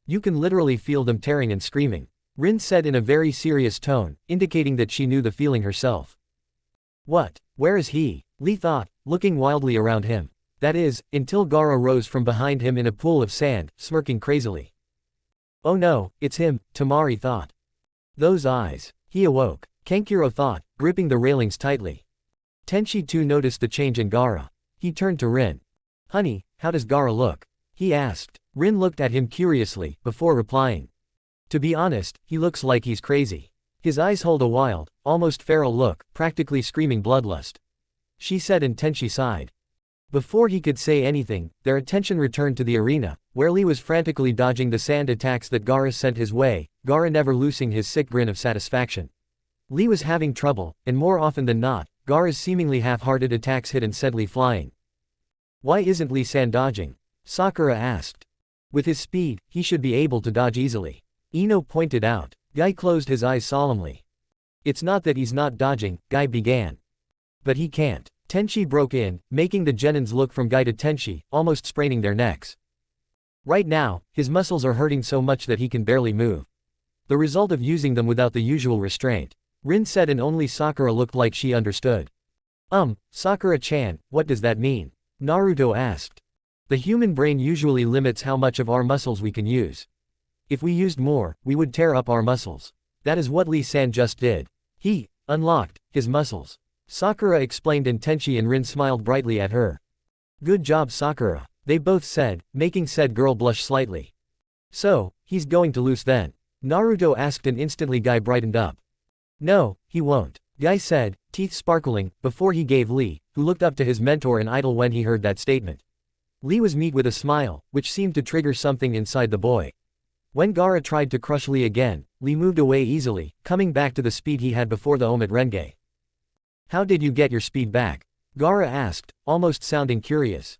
You can literally feel them tearing and screaming. Rin said in a very serious tone, indicating that she knew the feeling herself. What? Where is he? Lee thought, looking wildly around him. That is, until Gaara rose from behind him in a pool of sand, smirking crazily. Oh no, it's him, Tamari thought. Those eyes. He awoke. Kankuro thought, gripping the railings tightly. Tenchi too noticed the change in Gaara. He turned to Rin. Honey, how does Gaara look? He asked. Rin looked at him curiously, before replying. To be honest, he looks like he's crazy. His eyes hold a wild, almost feral look, practically screaming bloodlust. She said, and Tenchi sighed. Before he could say anything, their attention returned to the arena, where Lee was frantically dodging the sand attacks that Gaara sent his way, Gaara never losing his sick grin of satisfaction. Lee was having trouble, and more often than not, Gaara's seemingly half-hearted attacks hit and sent Lee flying. Why isn't Lee San dodging? Sakura asked. With his speed, he should be able to dodge easily. Ino pointed out. Guy closed his eyes solemnly. It's not that he's not dodging, Guy began. But he can't. Tenchi broke in, making the genins look from Guy to Tenchi, almost spraining their necks. Right now, his muscles are hurting so much that he can barely move. The result of using them without the usual restraint. Rin said, and only Sakura looked like she understood. Sakura-chan, what does that mean? Naruto asked. The human brain usually limits how much of our muscles we can use. If we used more, we would tear up our muscles. That is what Lee-san just did. He unlocked his muscles. Sakura explained, and Tenchi and Rin smiled brightly at her. Good job, Sakura, they both said, making said girl blush slightly. So, he's going to lose then? Naruto asked, and instantly Guy brightened up. No, he won't, Guy said, teeth sparkling, before he gave Lee, who looked up to his mentor, an idol when he heard that statement. Lee was met with a smile, which seemed to trigger something inside the boy. When Gaara tried to crush Lee again, Lee moved away easily, coming back to the speed he had before the Omet Renge. How did you get your speed back? Gaara asked, almost sounding curious.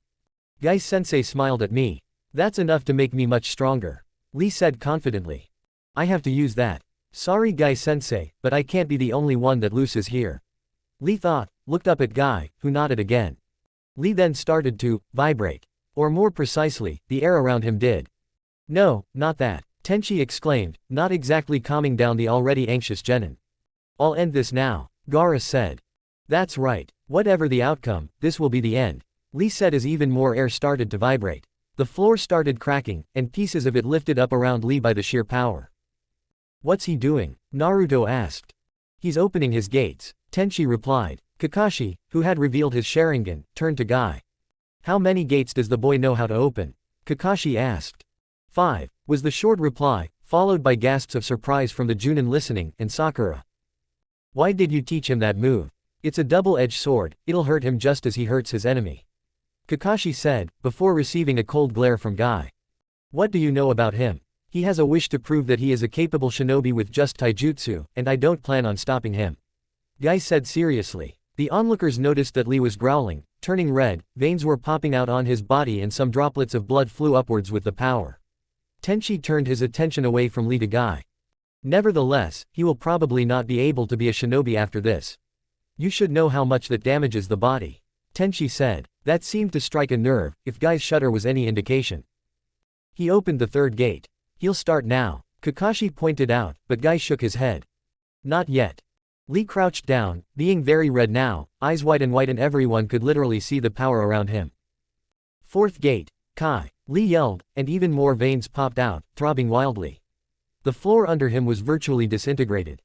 Guy-sensei smiled at me. That's enough to make me much stronger. Lee said confidently. I have to use that. Sorry Guy-sensei, but I can't be the only one that loses here. Lee thought, looked up at Guy, who nodded again. Lee then started to vibrate. Or more precisely, the air around him did. No, not that, Tenchi exclaimed, not exactly calming down the already anxious genin. I'll end this now, Gaara said. That's right, whatever the outcome, this will be the end, Lee said as even more air started to vibrate. The floor started cracking, and pieces of it lifted up around Lee by the sheer power. What's he doing? Naruto asked. He's opening his gates, Tenchi replied. Kakashi, who had revealed his Sharingan, turned to Guy. How many gates does the boy know how to open? Kakashi asked. 5, was the short reply, followed by gasps of surprise from the Junin listening, and Sakura. Why did you teach him that move? It's a double-edged sword, it'll hurt him just as he hurts his enemy. Kakashi said, before receiving a cold glare from Guy. What do you know about him? He has a wish to prove that he is a capable shinobi with just taijutsu, and I don't plan on stopping him. Guy said seriously. The onlookers noticed that Lee was growling, turning red, veins were popping out on his body and some droplets of blood flew upwards with the power. Tenchi turned his attention away from Lee to Guy. Nevertheless, he will probably not be able to be a shinobi after this. You should know how much that damages the body. Tenchi said. That seemed to strike a nerve, if Guy's shudder was any indication. He opened the third gate. He'll start now, Kakashi pointed out, but Guy shook his head. Not yet. Lee crouched down, being very red now, eyes wide and everyone could literally see the power around him. Fourth gate, Kai. Lee yelled, and even more veins popped out, throbbing wildly. The floor under him was virtually disintegrated.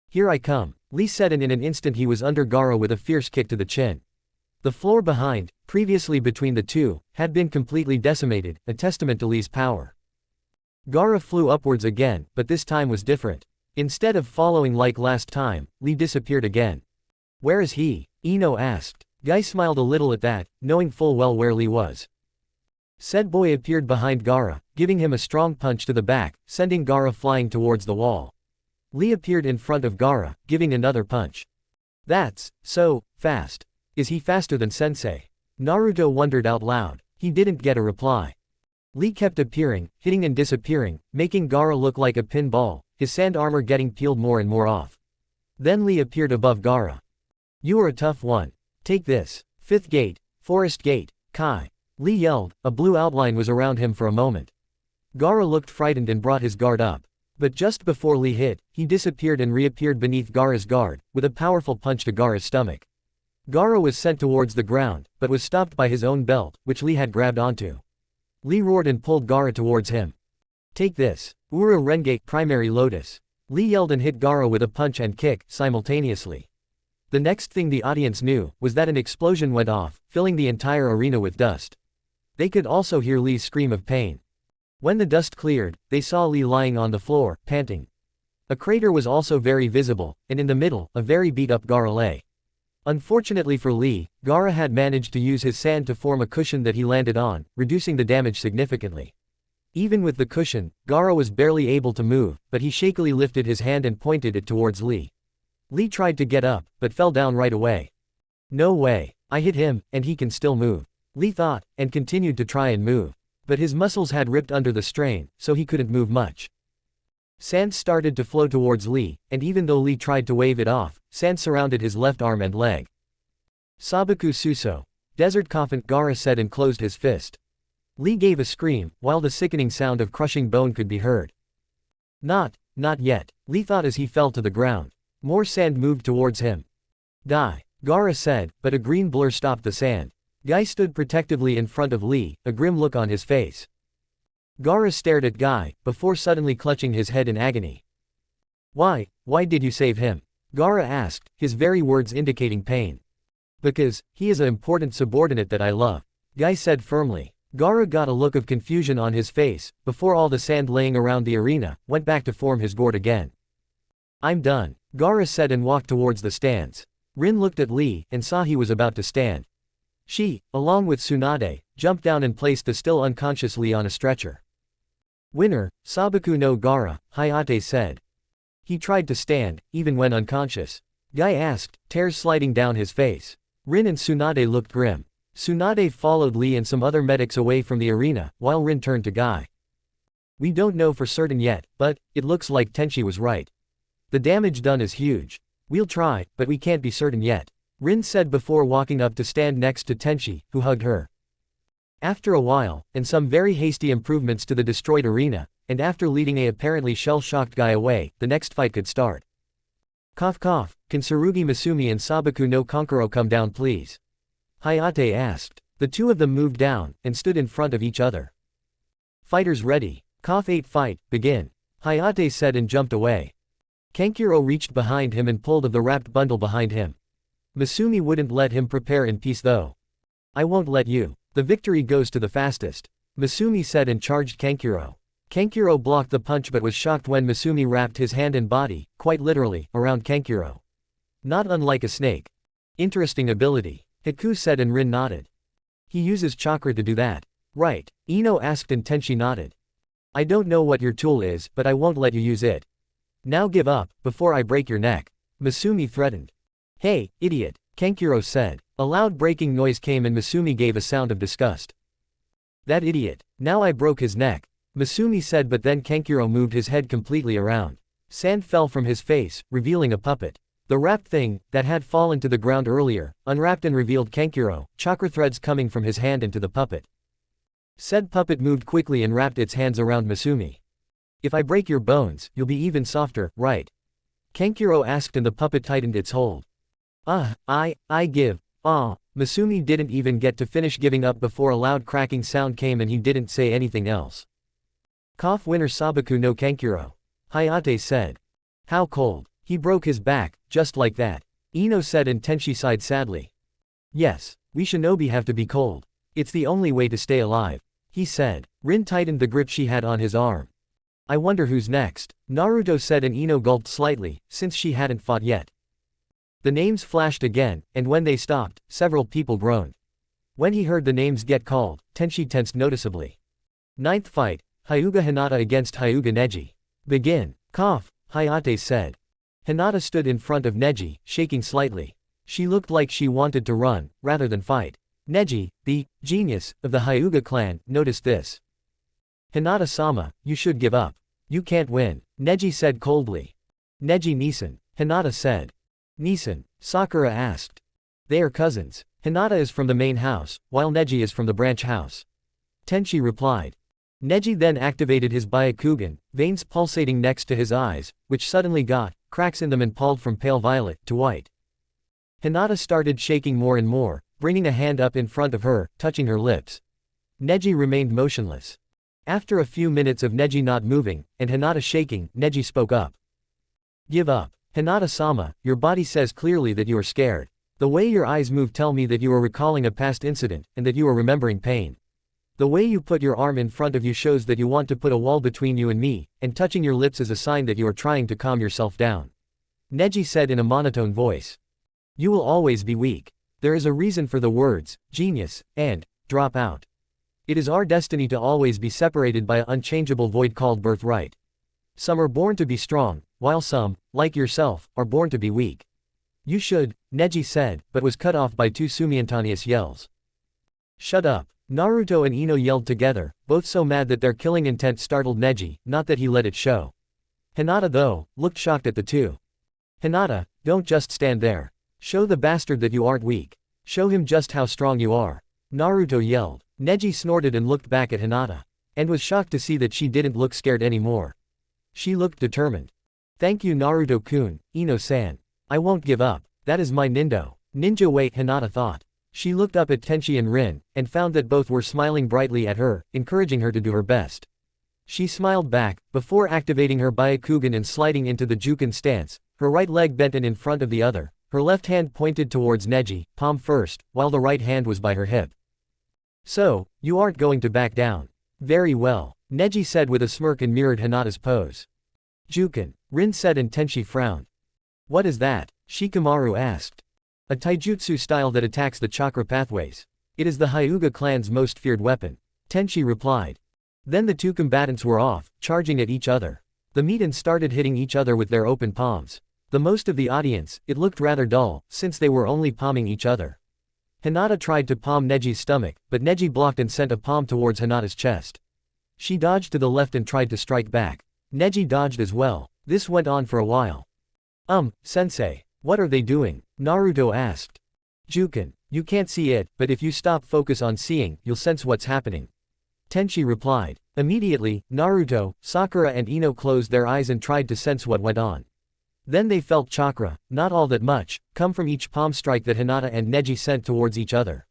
Here I come, Lee said, and in an instant he was under Gaara with a fierce kick to the chin. The floor behind, previously between the two, had been completely decimated, a testament to Lee's power. Gaara flew upwards again, but this time was different. Instead of following like last time, Lee disappeared again. Where is he? Ino asked. Guy smiled a little at that, knowing full well where Lee was. Said boy appeared behind Gaara, giving him a strong punch to the back, sending Gaara flying towards the wall. Lee appeared in front of Gaara, giving another punch. That's so fast. Is he faster than Sensei? Naruto wondered out loud. He didn't get a reply. Lee kept appearing, hitting and disappearing, making Gaara look like a pinball, his sand armor getting peeled more and more off. Then Lee appeared above Gaara. You are a tough one. Take this. Fifth gate, forest gate, Kai. Lee yelled, a blue outline was around him for a moment. Gaara looked frightened and brought his guard up. But just before Lee hit, he disappeared and reappeared beneath Gaara's guard, with a powerful punch to Gaara's stomach. Gaara was sent towards the ground, but was stopped by his own belt, which Lee had grabbed onto. Lee roared and pulled Gaara towards him. Take this. Uru Renge, primary lotus. Lee yelled and hit Gaara with a punch and kick, simultaneously. The next thing the audience knew, was that an explosion went off, filling the entire arena with dust. They could also hear Lee's scream of pain. When the dust cleared, they saw Lee lying on the floor, panting. A crater was also very visible, and in the middle, a very beat-up Gaara lay. Unfortunately for Lee, Gaara had managed to use his sand to form a cushion that he landed on, reducing the damage significantly. Even with the cushion, Gaara was barely able to move, but he shakily lifted his hand and pointed it towards Lee. Lee tried to get up, but fell down right away. No way. I hit him, and he can still move. Lee thought, and continued to try and move. But his muscles had ripped under the strain, so he couldn't move much. Sand started to flow towards Lee, and even though Lee tried to wave it off, sand surrounded his left arm and leg. Sabaku Suso. Desert coffin, Gaara said and closed his fist. Lee gave a scream, while the sickening sound of crushing bone could be heard. Not yet, Lee thought as he fell to the ground. More sand moved towards him. Die, Gaara said, but a green blur stopped the sand. Guy stood protectively in front of Lee, a grim look on his face. Gaara stared at Guy, before suddenly clutching his head in agony. Why did you save him? Gaara asked, his very words indicating pain. Because, he is an important subordinate that I love, Guy said firmly. Gaara got a look of confusion on his face, before all the sand laying around the arena, went back to form his gourd again. I'm done, Gaara said and walked towards the stands. Rin looked at Lee, and saw he was about to stand. She, along with Tsunade, jumped down and placed the still unconscious Lee on a stretcher. Winner, Sabaku no Gaara, Hayate said. He tried to stand, even when unconscious. Guy asked, tears sliding down his face. Rin and Tsunade looked grim. Tsunade followed Lee and some other medics away from the arena, while Rin turned to Guy. We don't know for certain yet, but it looks like Tenchi was right. The damage done is huge. We'll try, but we can't be certain yet, Rin said before walking up to stand next to Tenchi, who hugged her. After a while, and some very hasty improvements to the destroyed arena, and after leading a apparently shell-shocked Guy away, the next fight could start. Cough cough, can Tsurugi Masumi and Sabaku no Kankuro come down please? Hayate asked. The two of them moved down, and stood in front of each other. Fighters ready. Cough 8 fight, begin. Hayate said and jumped away. Kankuro reached behind him and pulled of the wrapped bundle behind him. Masumi wouldn't let him prepare in peace though. I won't let you. The victory goes to the fastest, Masumi said and charged Kankuro. Kankuro blocked the punch but was shocked when Masumi wrapped his hand and body, quite literally, around Kankuro. Not unlike a snake. Interesting ability, Hiku said and Rin nodded. He uses chakra to do that. Right, Ino asked and Tenchi nodded. I don't know what your tool is, but I won't let you use it. Now give up, before I break your neck, Masumi threatened. Hey, idiot, Kankuro said. A loud breaking noise came and Masumi gave a sound of disgust. That idiot, now I broke his neck, Masumi said but then Kankuro moved his head completely around. Sand fell from his face, revealing a puppet. The wrapped thing, that had fallen to the ground earlier, unwrapped and revealed Kankuro, chakra threads coming from his hand into the puppet. Said puppet moved quickly and wrapped its hands around Masumi. If I break your bones, you'll be even softer, right? Kankuro asked and the puppet tightened its hold. I give. Masumi didn't even get to finish giving up before a loud cracking sound came and he didn't say anything else. Cough winner Sabaku no Kankuro. Hayate said. How cold. He broke his back, just like that. Ino said and Tenchi sighed sadly. Yes, we shinobi have to be cold. It's the only way to stay alive, he said. Rin tightened the grip she had on his arm. I wonder who's next, Naruto said, and Ino gulped slightly, since she hadn't fought yet. The names flashed again, and when they stopped, several people groaned. When he heard the names get called, Tenchi tensed noticeably. Ninth fight, Hyuga Hinata against Hyuga Neji. Begin. Cough, Hayate said. Hinata stood in front of Neji, shaking slightly. She looked like she wanted to run, rather than fight. Neji, the genius of the Hyuga clan, noticed this. Hinata-sama, you should give up. You can't win, Neji said coldly. Neji Nisan, Hinata said. Nisan, Sakura asked. They are cousins. Hinata is from the main house, while Neji is from the branch house. Tenchi replied. Neji then activated his Byakugan, veins pulsating next to his eyes, which suddenly got cracks in them and palled from pale violet to white. Hinata started shaking more and more, bringing a hand up in front of her, touching her lips. Neji remained motionless. After a few minutes of Neji not moving, and Hinata shaking, Neji spoke up. Give up. Hinata-sama, your body says clearly that you are scared. The way your eyes move tell me that you are recalling a past incident, and that you are remembering pain. The way you put your arm in front of you shows that you want to put a wall between you and me, and touching your lips is a sign that you are trying to calm yourself down. Neji said in a monotone voice. You will always be weak. There is a reason for the words, genius, and drop out. It is our destiny to always be separated by an unchangeable void called birthright. Some are born to be strong, while some, like yourself, are born to be weak. You should, Neji said, but was cut off by two simultaneous yells. Shut up. Naruto and Ino yelled together, both so mad that their killing intent startled Neji, not that he let it show. Hinata, though, looked shocked at the two. Hinata, don't just stand there. Show the bastard that you aren't weak. Show him just how strong you are. Naruto yelled. Neji snorted and looked back at Hinata. And was shocked to see that she didn't look scared anymore. She looked determined. Thank you Naruto-kun, Ino-san. I won't give up. That is my ninja way, Hinata thought. She looked up at Tenchi and Rin, and found that both were smiling brightly at her, encouraging her to do her best. She smiled back, before activating her Byakugan and sliding into the Juken stance, her right leg bent in front of the other, her left hand pointed towards Neji, palm first, while the right hand was by her hip. So, you aren't going to back down. Very well, Neji said with a smirk and mirrored Hinata's pose. Juken, Rin said, and Tenchi frowned. What is that? Shikamaru asked. A taijutsu style that attacks the chakra pathways. It is the Hyuga clan's most feared weapon. Tenchi replied. Then the two combatants were off, charging at each other. The Medan started hitting each other with their open palms. The most of the audience, it looked rather dull, since they were only palming each other. Hinata tried to palm Neji's stomach, but Neji blocked and sent a palm towards Hinata's chest. She dodged to the left and tried to strike back. Neji dodged as well. This went on for a while. Sensei. What are they doing? Naruto asked. Juken, you can't see it, but if you stop focus on seeing, you'll sense what's happening. Tenchi replied. Immediately, Naruto, Sakura and Ino closed their eyes and tried to sense what went on. Then they felt chakra, not all that much, come from each palm strike that Hinata and Neji sent towards each other.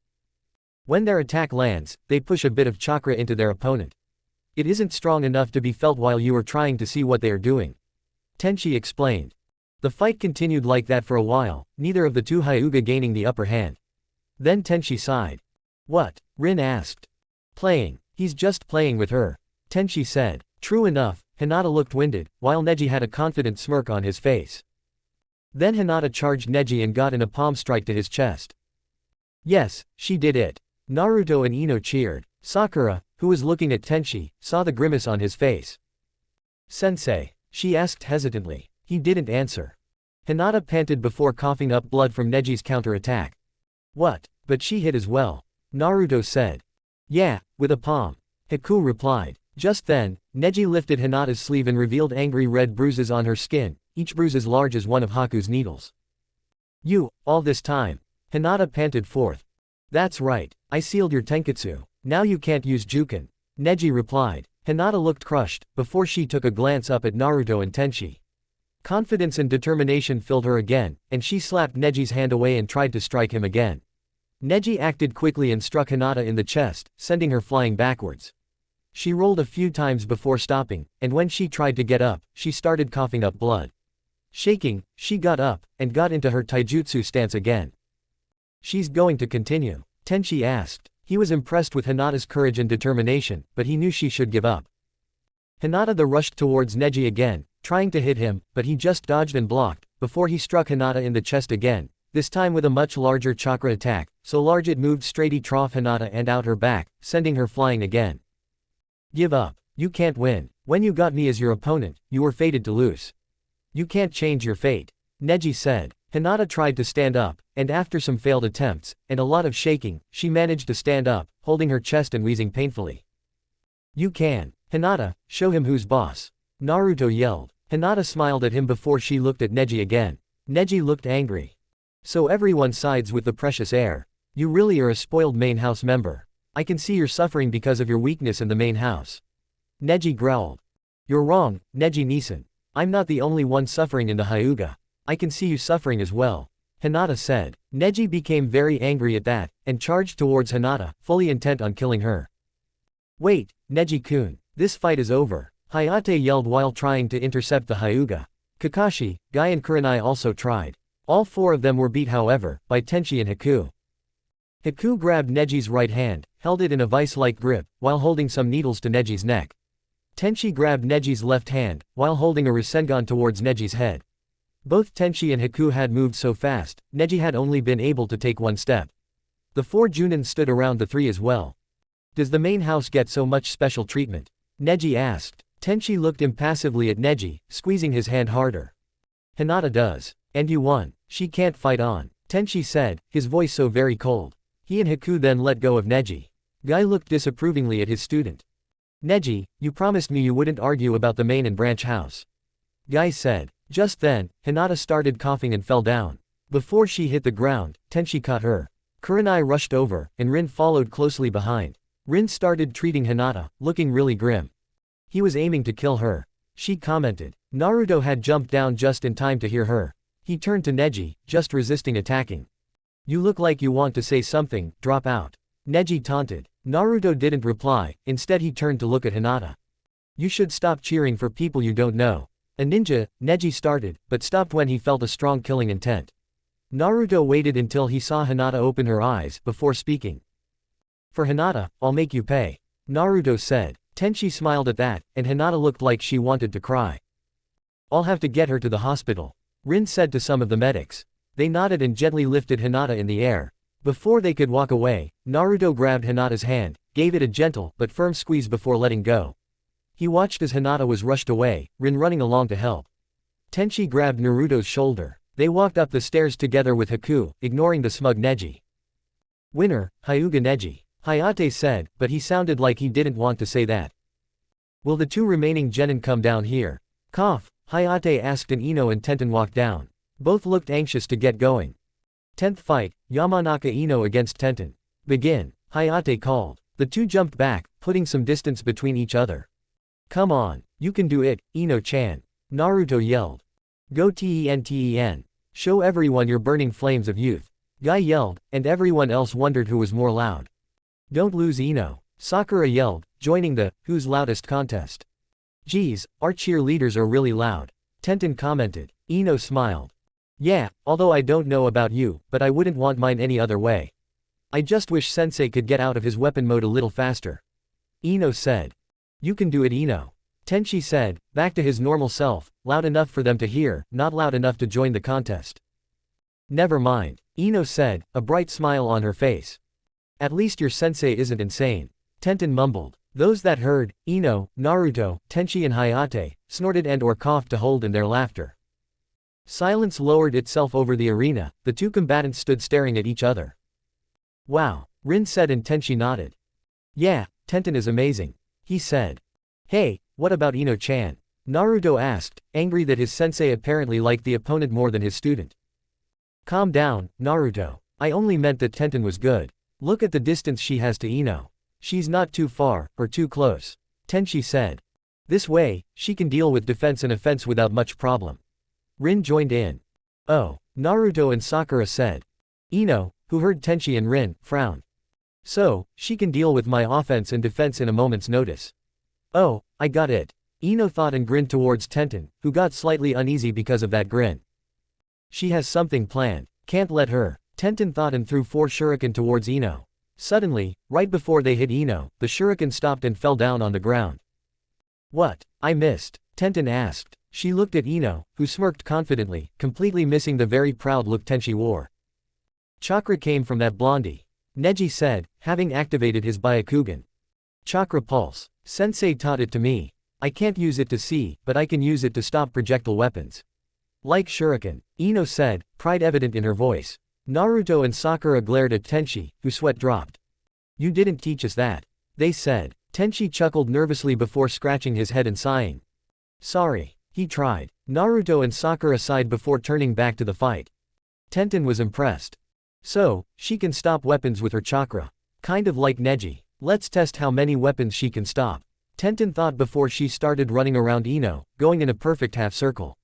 When their attack lands, they push a bit of chakra into their opponent. It isn't strong enough to be felt while you are trying to see what they are doing. Tenchi explained. The fight continued like that for a while, neither of the two Hyuga gaining the upper hand. Then Tenchi sighed. What? Rin asked. Playing. He's just playing with her. Tenchi said. True enough, Hinata looked winded, while Neji had a confident smirk on his face. Then Hinata charged Neji and got in a palm strike to his chest. Yes, she did it. Naruto and Ino cheered. Sakura, who was looking at Tenchi, saw the grimace on his face. Sensei? She asked hesitantly. He didn't answer. Hinata panted before coughing up blood from Neji's counterattack. What? But she hit as well. Naruto said. Yeah, with a palm. Haku replied. Just then, Neji lifted Hinata's sleeve and revealed angry red bruises on her skin, each bruise as large as one of Haku's needles. You, all this time. Hinata panted forth. That's right, I sealed your tenketsu. Now you can't use Juken. Neji replied. Hinata looked crushed, before she took a glance up at Naruto and Tenchi. Confidence and determination filled her again, and she slapped Neji's hand away and tried to strike him again. Neji acted quickly and struck Hinata in the chest, sending her flying backwards. She rolled a few times before stopping, and when she tried to get up, she started coughing up blood. Shaking, she got up, and got into her taijutsu stance again. She's going to continue? Tenchi asked. He was impressed with Hinata's courage and determination, but he knew she should give up. Hinata rushed towards Neji again, trying to hit him, but he just dodged and blocked, before he struck Hinata in the chest again, this time with a much larger chakra attack, so large it moved straight trough Hinata and out her back, sending her flying again. Give up. You can't win. When you got me as your opponent, you were fated to lose. You can't change your fate. Neji said. Hinata tried to stand up, and after some failed attempts, and a lot of shaking, she managed to stand up, holding her chest and wheezing painfully. You can. Hinata, show him who's boss. Naruto yelled. Hinata smiled at him before she looked at Neji again. Neji looked angry. So everyone sides with the precious heir. You really are a spoiled main house member. I can see you're suffering because of your weakness in the main house. Neji growled. You're wrong, Neji-Nisan. I'm not the only one suffering in the Hyuga. I can see you suffering as well. Hinata said. Neji became very angry at that, and charged towards Hinata, fully intent on killing her. Wait, Neji-kun. This fight is over. Hayate yelled while trying to intercept the Hyuga. Kakashi, Guy and Kurenai also tried. All four of them were beat however, by Tenchi and Haku. Haku grabbed Neji's right hand, held it in a vice-like grip, while holding some needles to Neji's neck. Tenchi grabbed Neji's left hand, while holding a rasengan towards Neji's head. Both Tenchi and Haku had moved so fast, Neji had only been able to take one step. The four Junin stood around the three as well. Does the main house get so much special treatment? Neji asked. Tenchi looked impassively at Neji, squeezing his hand harder. Hinata does. And you won. She can't fight on. Tenchi said, his voice so very cold. He and Haku then let go of Neji. Guy looked disapprovingly at his student. Neji, you promised me you wouldn't argue about the main and branch house. Guy said. Just then, Hinata started coughing and fell down. Before she hit the ground, Tenchi caught her. Kurenai rushed over, and Rin followed closely behind. Rin started treating Hinata, looking really grim. He was aiming to kill her. She commented. Naruto had jumped down just in time to hear her. He turned to Neji, just resisting attacking. You look like you want to say something, drop out. Neji taunted. Naruto didn't reply, instead he turned to look at Hinata. You should stop cheering for people you don't know. A ninja, Neji started, but stopped when he felt a strong killing intent. Naruto waited until he saw Hinata open her eyes before speaking. For Hinata, I'll make you pay. Naruto said. Tenchi smiled at that, and Hinata looked like she wanted to cry. I'll have to get her to the hospital. Rin said to some of the medics. They nodded and gently lifted Hinata in the air. Before they could walk away, Naruto grabbed Hinata's hand, gave it a gentle but firm squeeze before letting go. He watched as Hinata was rushed away, Rin running along to help. Tenchi grabbed Naruto's shoulder. They walked up the stairs together with Haku, ignoring the smug Neji. Winner, Hyuga Neji. Hayate said, but he sounded like he didn't want to say that. Will the two remaining genin come down here? Cough, Hayate asked and Ino and Tenten walked down. Both looked anxious to get going. 10th fight, Yamanaka Ino against Tenten. Begin, Hayate called. The two jumped back, putting some distance between each other. Come on, you can do it, Ino-chan. Naruto yelled. Go Ten. Show everyone your burning flames of youth. Guy yelled, and everyone else wondered who was more loud. Don't lose Ino. Sakura yelled, joining the who's loudest contest. Geez, our cheerleaders are really loud. Tenten commented. Ino smiled. Yeah, although I don't know about you, but I wouldn't want mine any other way. I just wish Sensei could get out of his weapon mode a little faster. Ino said. You can do it, Ino. Tenchi said, back to his normal self, loud enough for them to hear, not loud enough to join the contest. Never mind, Ino said, a bright smile on her face. At least your sensei isn't insane. Tenten mumbled. Those that heard, Ino, Naruto, Tenchi and Hayate, snorted and or coughed to hold in their laughter. Silence lowered itself over the arena, the two combatants stood staring at each other. Wow, Rin said and Tenchi nodded. Yeah, Tenten is amazing. He said. Hey, what about Ino-chan? Naruto asked, angry that his sensei apparently liked the opponent more than his student. Calm down, Naruto. I only meant that Tenten was good. Look at the distance she has to Ino. She's not too far, or too close. Tenchi said. This way, she can deal with defense and offense without much problem. Rin joined in. Oh, Naruto and Sakura said. Ino, who heard Tenchi and Rin, frowned. So, she can deal with my offense and defense in a moment's notice. Oh, I got it. Ino thought and grinned towards Tenten, who got slightly uneasy because of that grin. She has something planned. Can't let her. Tenten thought and threw 4 shuriken towards Ino. Suddenly, right before they hit Ino, the shuriken stopped and fell down on the ground. What? I missed? Tenten asked. She looked at Ino, who smirked confidently, completely missing the very proud look Tenchi wore. Chakra came from that blondie. Neji said, having activated his Byakugan. Chakra pulse. Sensei taught it to me. I can't use it to see, but I can use it to stop projectile weapons. Like shuriken, Ino said, pride evident in her voice. Naruto and Sakura glared at Tenchi, who sweat dropped. You didn't teach us that. They said. Tenchi chuckled nervously before scratching his head and sighing. Sorry. He tried. Naruto and Sakura sighed before turning back to the fight. Tenten was impressed. So, she can stop weapons with her chakra. Kind of like Neji. Let's test how many weapons she can stop. Tenten thought before she started running around Ino, going in a perfect half circle.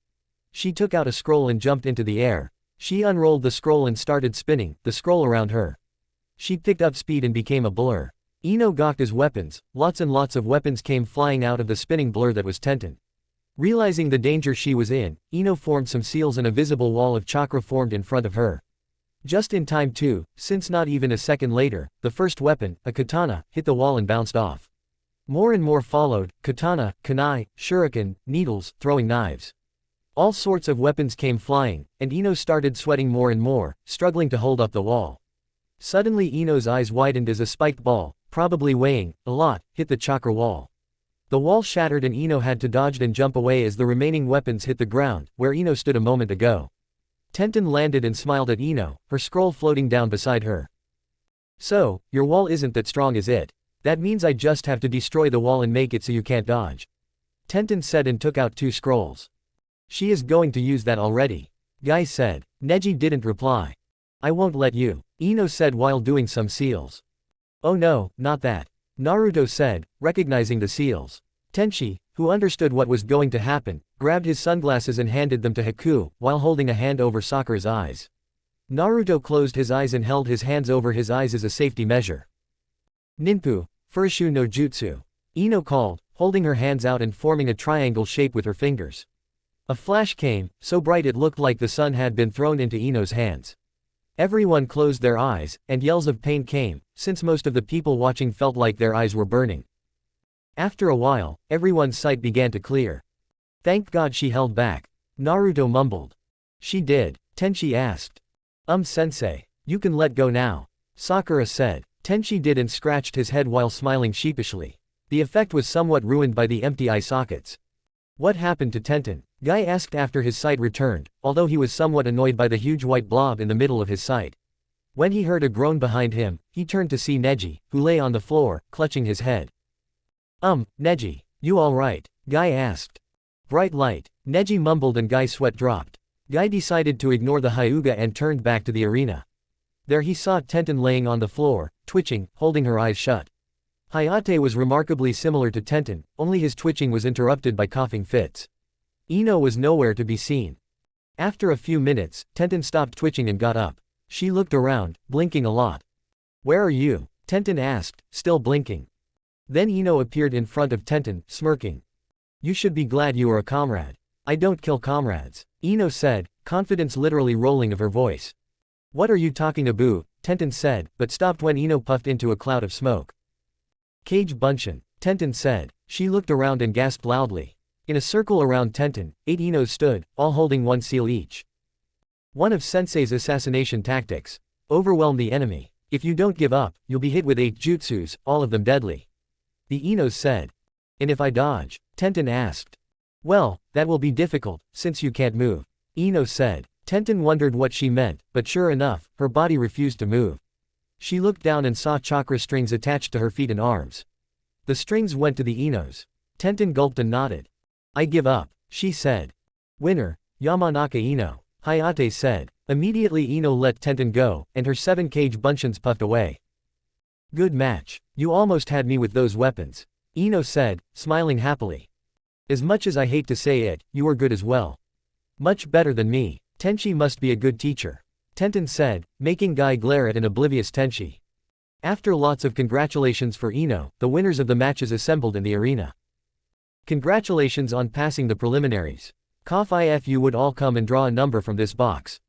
She took out a scroll and jumped into the air. She unrolled the scroll and started spinning the scroll around her. She picked up speed and became a blur. Ino gawked as weapons, lots and lots of weapons came flying out of the spinning blur that was Tenten. Realizing the danger she was in, Ino formed some seals and a visible wall of chakra formed in front of her. Just in time too, since not even a second later, the first weapon, a katana, hit the wall and bounced off. More and more followed, katana, kunai, shuriken, needles, throwing knives. All sorts of weapons came flying, and Ino started sweating more and more, struggling to hold up the wall. Suddenly Ino's eyes widened as a spiked ball, probably weighing a lot, hit the chakra wall. The wall shattered and Ino had to dodge and jump away as the remaining weapons hit the ground, where Ino stood a moment ago. Tenten landed and smiled at Ino, her scroll floating down beside her. So, your wall isn't that strong, is it? That means I just have to destroy the wall and make it so you can't dodge. Tenten said and took out 2 scrolls. She is going to use that already. Guy said. Neji didn't reply. I won't let you. Ino said while doing some seals. Oh no, not that. Naruto said, recognizing the seals. Tenchi, who understood what was going to happen, grabbed his sunglasses and handed them to Haku, while holding a hand over Sakura's eyes. Naruto closed his eyes and held his hands over his eyes as a safety measure. Ninpu, Furushu no Jutsu. Ino called, holding her hands out and forming a triangle shape with her fingers. A flash came, so bright it looked like the sun had been thrown into Ino's hands. Everyone closed their eyes, and yells of pain came, since most of the people watching felt like their eyes were burning. After a while, everyone's sight began to clear. Thank God she held back. Naruto mumbled. She did. Tenchi asked. Sensei. You can let go now. Sakura said. Tenchi did and scratched his head while smiling sheepishly. The effect was somewhat ruined by the empty eye sockets. What happened to Tenten? Guy asked after his sight returned, although he was somewhat annoyed by the huge white blob in the middle of his sight. When he heard a groan behind him, he turned to see Neji, who lay on the floor, clutching his head. Neji, you alright? Guy asked. Bright light. Neji mumbled and Guy's sweat dropped. Guy decided to ignore the Hyuga and turned back to the arena. There he saw Tenten laying on the floor, twitching, holding her eyes shut. Hayate was remarkably similar to Tenten, only his twitching was interrupted by coughing fits. Ino was nowhere to be seen. After a few minutes, Tenten stopped twitching and got up. She looked around, blinking a lot. Where are you? Tenten asked, still blinking. Then Ino appeared in front of Tenten, smirking. You should be glad you are a comrade. I don't kill comrades. Ino said, confidence literally rolling of her voice. What are you talking about? Tenten said, but stopped when Ino puffed into a cloud of smoke. Kage Bunshin. Tenten said. She looked around and gasped loudly. In a circle around Tenten, 8 Inos stood, all holding 1 seal each. One of Sensei's assassination tactics. Overwhelm the enemy. If you don't give up, you'll be hit with 8 jutsus, all of them deadly. The Inos said. And if I dodge? Tenten asked. Well, that will be difficult, since you can't move. Ino said. Tenten wondered what she meant, but sure enough, her body refused to move. She looked down and saw chakra strings attached to her feet and arms. The strings went to the Inos. Tenten gulped and nodded. I give up, she said. Winner, Yamanaka Ino. Hayate said. Immediately Ino let Tenten go, and her 7 Kage Bunshins puffed away. Good match. You almost had me with those weapons. Ino said, smiling happily. As much as I hate to say it, you were good as well. Much better than me. Tenchi must be a good teacher. Tenten said, making Guy glare at an oblivious Tenchi. After lots of congratulations for Ino, the winners of the matches assembled in the arena. Congratulations on passing the preliminaries. Cough if you would all come and draw a number from this box.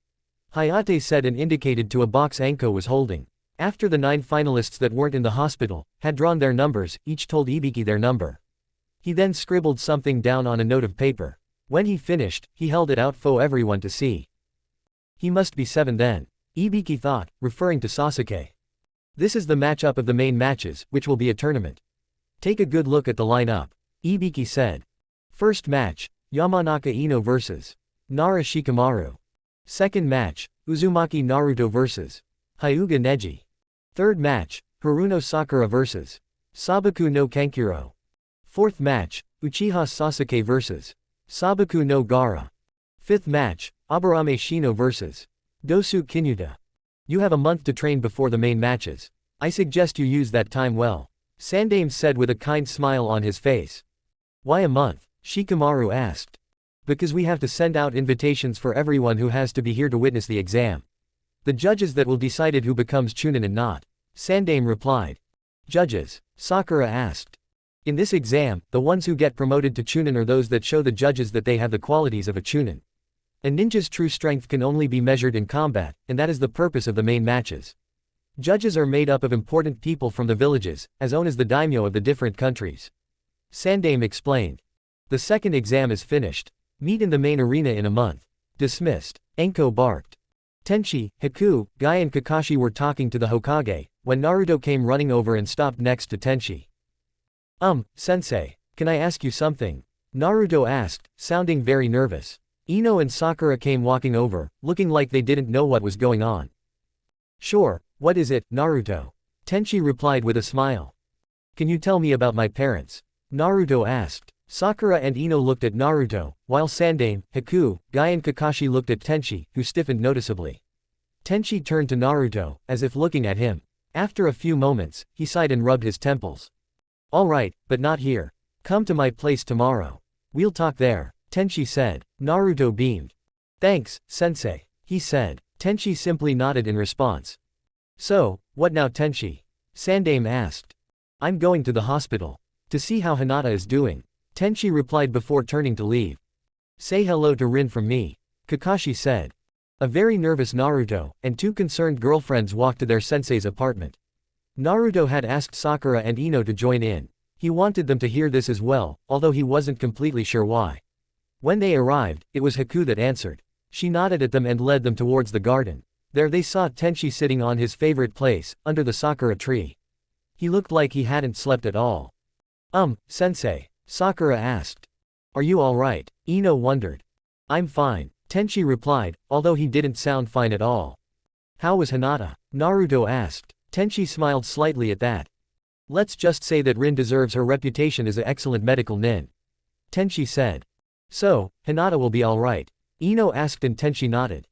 Hayate said and indicated to a box Anko was holding. After the 9 finalists that weren't in the hospital had drawn their numbers, each told Ibiki their number. He then scribbled something down on a note of paper. When he finished, he held it out for everyone to see. He must be 7 then, Ibiki thought, referring to Sasuke. This is the matchup of the main matches, which will be a tournament. Take a good look at the lineup, Ibiki said. First match, Yamanaka Ino vs. Nara Shikamaru. Second match, Uzumaki Naruto vs. Hyuga Neji. Third match, Haruno Sakura vs. Sabaku no Kankuro. Fourth match, Uchiha Sasuke vs. Sabaku no Gaara. Fifth match, Aburame Shino vs. Dosu Kinyuda. You have a month to train before the main matches. I suggest you use that time well, Sandame said with a kind smile on his face. Why a month? Shikamaru asked. Because we have to send out invitations for everyone who has to be here to witness the exam. The judges that will decide who becomes Chunin and not, Sandame replied. Judges? Sakura asked. In this exam, the ones who get promoted to Chunin are those that show the judges that they have the qualities of a Chunin. A ninja's true strength can only be measured in combat, and that is the purpose of the main matches. Judges are made up of important people from the villages, as known as the daimyo of the different countries. Sandame explained. The second exam is finished. Meet in the main arena in a month. Dismissed. Enko barked. Tenchi, Haku, Guy and Kakashi were talking to the Hokage, when Naruto came running over and stopped next to Tenchi. Sensei, can I ask you something? Naruto asked, sounding very nervous. Ino and Sakura came walking over, looking like they didn't know what was going on. Sure, what is it, Naruto? Tenchi replied with a smile. Can you tell me about my parents? Naruto asked. Sakura and Ino looked at Naruto, while Sandame, Haku, Guy and Kakashi looked at Tenchi, who stiffened noticeably. Tenchi turned to Naruto, as if looking at him. After a few moments, he sighed and rubbed his temples. All right, but not here. Come to my place tomorrow. We'll talk there, Tenchi said. Naruto beamed. Thanks, sensei, he said. Tenchi simply nodded in response. So, what now, Tenchi? Sandame asked. I'm going to the hospital. To see how Hinata is doing. Tenchi replied before turning to leave. Say hello to Rin from me, Kakashi said. A very nervous Naruto and two concerned girlfriends walked to their sensei's apartment. Naruto had asked Sakura and Ino to join in. He wanted them to hear this as well, although he wasn't completely sure why. When they arrived, it was Haku that answered. She nodded at them and led them towards the garden. There they saw Tenchi sitting on his favorite place, under the sakura tree. He looked like he hadn't slept at all. Sensei, Sakura asked. Are you alright? Ino wondered. I'm fine, Tenchi replied, although he didn't sound fine at all. How was Hinata? Naruto asked. Tenchi smiled slightly at that. Let's just say that Rin deserves her reputation as an excellent medical nin. Tenchi said. So, Hinata will be alright? Ino asked and Tenchi nodded.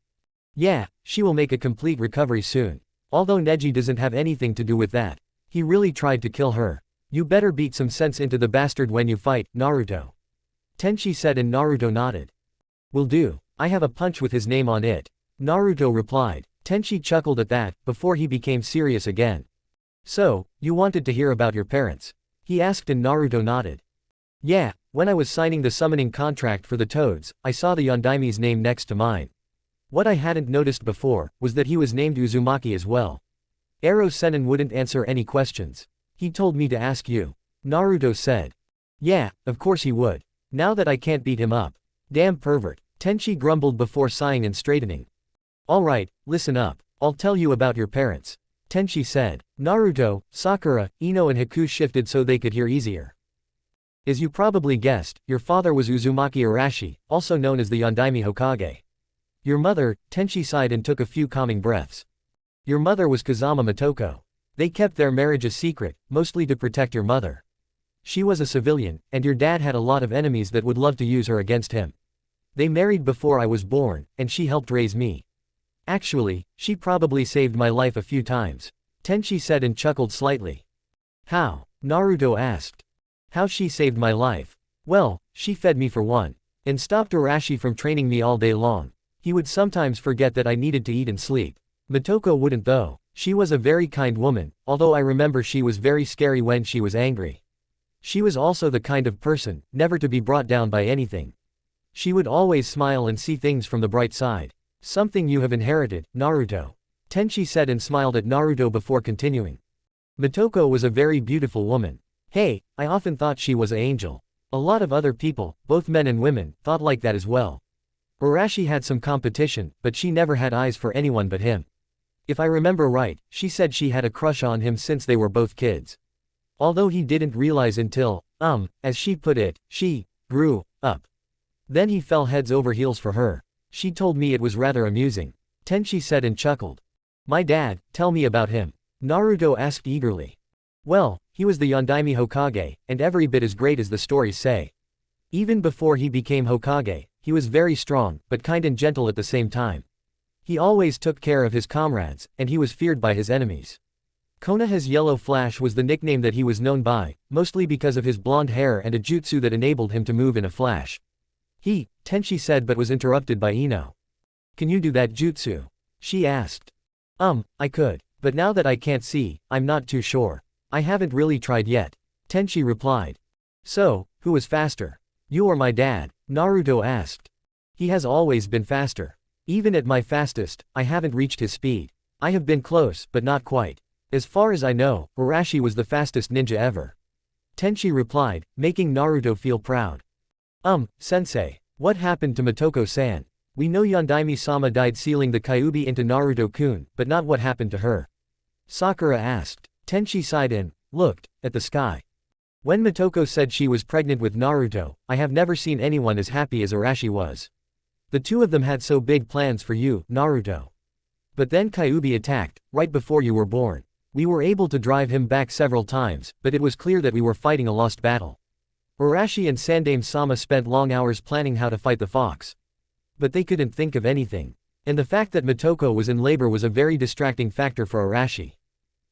Yeah, she will make a complete recovery soon. Although Neji doesn't have anything to do with that. He really tried to kill her. You better beat some sense into the bastard when you fight, Naruto. Tenchi said and Naruto nodded. Will do, I have a punch with his name on it. Naruto replied. Tenchi chuckled at that, before he became serious again. So, you wanted to hear about your parents? He asked and Naruto nodded. Yeah, when I was signing the summoning contract for the Toads, I saw the Yondaime's name next to mine. What I hadn't noticed before, was that he was named Uzumaki as well. Ero Sennin wouldn't answer any questions. He told me to ask you. Naruto said. Yeah, of course he would. Now that I can't beat him up. Damn pervert. Tenchi grumbled before sighing and straightening. Alright, listen up. I'll tell you about your parents. Tenchi said. Naruto, Sakura, Ino and Haku shifted so they could hear easier. As you probably guessed, your father was Uzumaki Arashi, also known as the Yondaime Hokage. Your mother, Tenchi sighed and took a few calming breaths. Your mother was Kazama Motoko. They kept their marriage a secret, mostly to protect your mother. She was a civilian, and your dad had a lot of enemies that would love to use her against him. They married before I was born, and she helped raise me. Actually, she probably saved my life a few times. Tenchi said and chuckled slightly. How? Naruto asked. How she saved my life? Well, she fed me for one. And stopped Arashi from training me all day long. He would sometimes forget that I needed to eat and sleep. Motoko wouldn't though. She was a very kind woman, although I remember she was very scary when she was angry. She was also the kind of person, never to be brought down by anything. She would always smile and see things from the bright side. Something you have inherited, Naruto. Tenchi said and smiled at Naruto before continuing. Motoko was a very beautiful woman. Hey, I often thought she was an angel. A lot of other people, both men and women, thought like that as well. Arashi had some competition, but she never had eyes for anyone but him. If I remember right, she said she had a crush on him since they were both kids. Although he didn't realize until, as she put it, she grew up. Then he fell heads over heels for her. She told me it was rather amusing. Tenchi said and chuckled. My dad, tell me about him. Naruto asked eagerly. Well, he was the Yondaime Hokage, and every bit as great as the stories say. Even before he became Hokage, he was very strong, but kind and gentle at the same time. He always took care of his comrades, and he was feared by his enemies. Konoha's Yellow Flash was the nickname that he was known by, mostly because of his blonde hair and a jutsu that enabled him to move in a flash. Tenchi said but was interrupted by Ino. Can you do that jutsu? She asked. I could, but now that I can't see, I'm not too sure. I haven't really tried yet. Tenchi replied. So, who was faster? You or my dad? Naruto asked. He has always been faster. Even at my fastest, I haven't reached his speed. I have been close, but not quite. As far as I know, Arashi was the fastest ninja ever. Tenchi replied, making Naruto feel proud. Sensei. What happened to Motoko-san? We know Yondaime-sama died sealing the Kyuubi into Naruto-kun, but not what happened to her. Sakura asked. Tenchi sighed and looked at the sky. When Motoko said she was pregnant with Naruto, I have never seen anyone as happy as Arashi was. The two of them had so big plans for you, Naruto. But then Kyuubi attacked, right before you were born. We were able to drive him back several times, but it was clear that we were fighting a lost battle. Arashi and Sandaime-sama spent long hours planning how to fight the fox. But they couldn't think of anything. And the fact that Motoko was in labor was a very distracting factor for Arashi.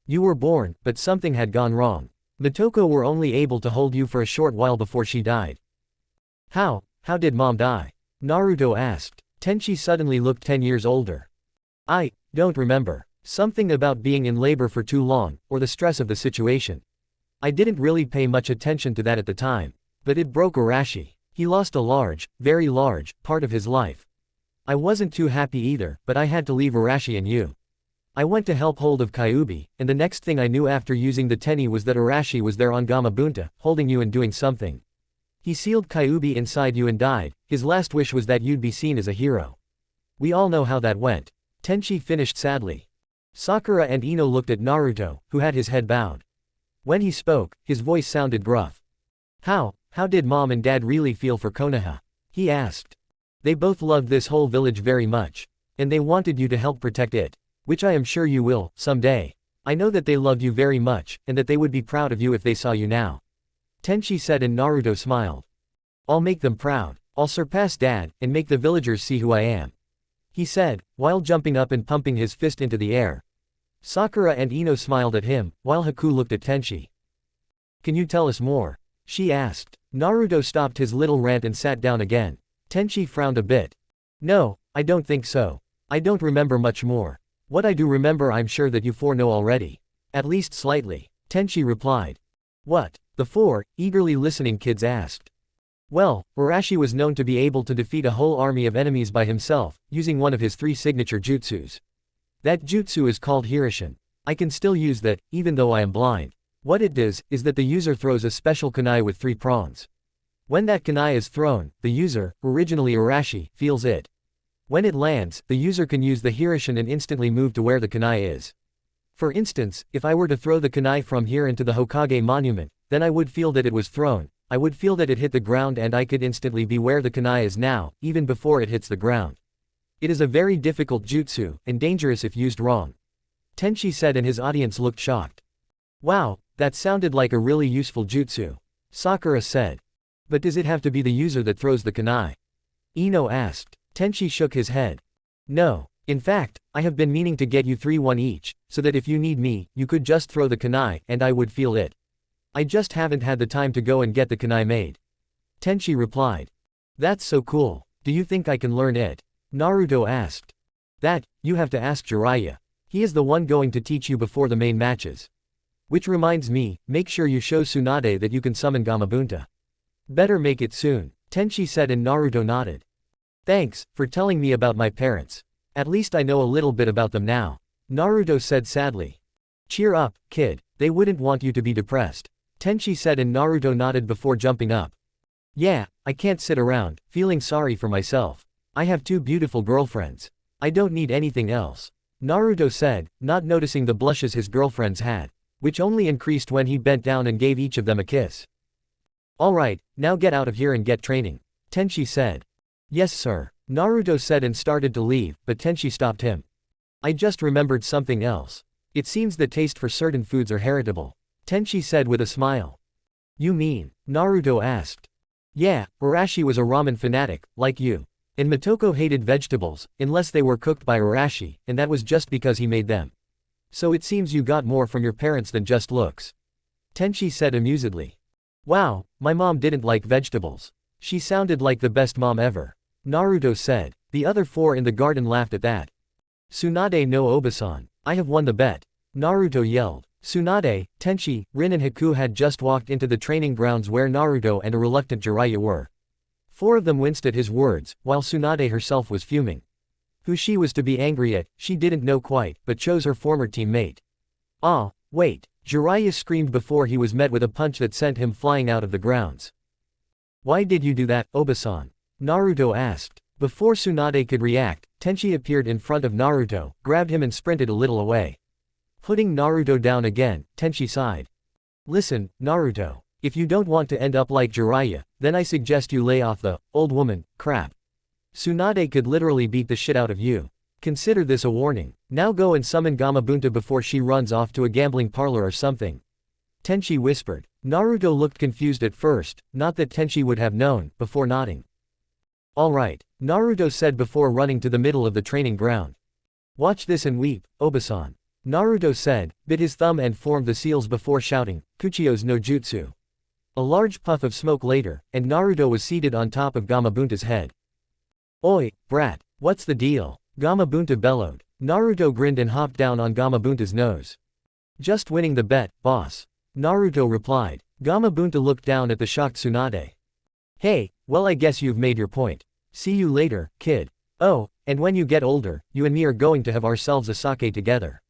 You were born, but something had gone wrong. Motoko were only able to hold you for a short while before she died. How did mom die? Naruto asked. Tenchi suddenly looked 10 years older. I don't remember. Something about being in labor for too long, or the stress of the situation. I didn't really pay much attention to that at the time. But it broke Arashi. He lost a large, very large, part of his life. I wasn't too happy either, but I had to leave Arashi and you. I went to help hold of Kyuubi, and the next thing I knew after using the teni was that Arashi was there on Gamabunta, holding you and doing something. He sealed Kyuubi inside you and died. His last wish was that you'd be seen as a hero. We all know how that went. Tenchi finished sadly. Sakura and Ino looked at Naruto, who had his head bowed. When he spoke, his voice sounded gruff. How did mom and dad really feel for Konoha? He asked. They both loved this whole village very much. And they wanted you to help protect it. Which I am sure you will, someday. I know that they loved you very much, and that they would be proud of you if they saw you now. Tenchi said and Naruto smiled. I'll make them proud. I'll surpass dad, and make the villagers see who I am. He said, while jumping up and pumping his fist into the air. Sakura and Ino smiled at him, while Haku looked at Tenchi. Can you tell us more? She asked. Naruto stopped his little rant and sat down again. Tenchi frowned a bit. No, I don't think so. I don't remember much more. What I do remember I'm sure that you four know already. At least slightly. Tenchi replied. What? The four, eagerly listening kids asked. Well, Arashi was known to be able to defeat a whole army of enemies by himself, using one of his 3 signature jutsus. That jutsu is called Hirishin. I can still use that, even though I am blind. What it does, is that the user throws a special kunai with 3 prongs. When that kunai is thrown, the user, originally Arashi, feels it. When it lands, the user can use the Hirishin and instantly move to where the kunai is. For instance, if I were to throw the kunai from here into the Hokage monument, then I would feel that it was thrown. I would feel that it hit the ground and I could instantly be where the kunai is now, even before it hits the ground. It is a very difficult jutsu, and dangerous if used wrong. Tenchi said and his audience looked shocked. Wow, that sounded like a really useful jutsu. Sakura said. But does it have to be the user that throws the kunai? Ino asked. Tenchi shook his head. No. In fact, I have been meaning to get you 3-1 each, so that if you need me, you could just throw the kunai, and I would feel it. I just haven't had the time to go and get the kunai made. Tenchi replied. That's so cool. Do you think I can learn it? Naruto asked. That, you have to ask Jiraiya. He is the one going to teach you before the main matches. Which reminds me, make sure you show Tsunade that you can summon Gamabunta. Better make it soon, Tenchi said and Naruto nodded. Thanks, for telling me about my parents. At least I know a little bit about them now. Naruto said sadly. Cheer up, kid, they wouldn't want you to be depressed. Tenchi said and Naruto nodded before jumping up. Yeah, I can't sit around, feeling sorry for myself. I have two beautiful girlfriends. I don't need anything else. Naruto said, not noticing the blushes his girlfriends had, which only increased when he bent down and gave each of them a kiss. Alright, now get out of here and get training, Tenchi said. Yes sir, Naruto said and started to leave, but Tenchi stopped him. I just remembered something else. It seems the taste for certain foods are heritable, Tenchi said with a smile. You mean? Naruto asked. Yeah, Arashi was a ramen fanatic, like you. And Motoko hated vegetables, unless they were cooked by Arashi, and that was just because he made them. So it seems you got more from your parents than just looks, Tenchi said amusedly. Wow, my mom didn't like vegetables. She sounded like the best mom ever, Naruto said. The other four in the garden laughed at that. Tsunade no Obasan, I have won the bet, Naruto yelled. Tsunade, Tenchi, Rin and Haku had just walked into the training grounds where Naruto and a reluctant Jiraiya were. Four of them winced at his words, while Tsunade herself was fuming. Who she was to be angry at, she didn't know quite, but chose her former teammate. Ah, wait, Jiraiya screamed before he was met with a punch that sent him flying out of the grounds. Why did you do that, Obasan? Naruto asked. Before Tsunade could react, Tenchi appeared in front of Naruto, grabbed him and sprinted a little away. Putting Naruto down again, Tenchi sighed. Listen, Naruto. If you don't want to end up like Jiraiya, then I suggest you lay off the old woman crap. Tsunade could literally beat the shit out of you. Consider this a warning. Now go and summon Gamabunta before she runs off to a gambling parlor or something, Tenchi whispered. Naruto looked confused at first, not that Tenchi would have known, before nodding. Alright, Naruto said before running to the middle of the training ground. Watch this and weep, Obasan. Naruto said, bit his thumb and formed the seals before shouting, Kuchio's no jutsu. A large puff of smoke later, and Naruto was seated on top of Gamabunta's head. Oi, brat, what's the deal? Gamabunta bellowed. Naruto grinned and hopped down on Gamabunta's nose. Just winning the bet, boss, Naruto replied. Gamabunta looked down at the shocked Tsunade. Hey, well I guess you've made your point. See you later, kid. Oh, and when you get older, you and me are going to have ourselves a sake together,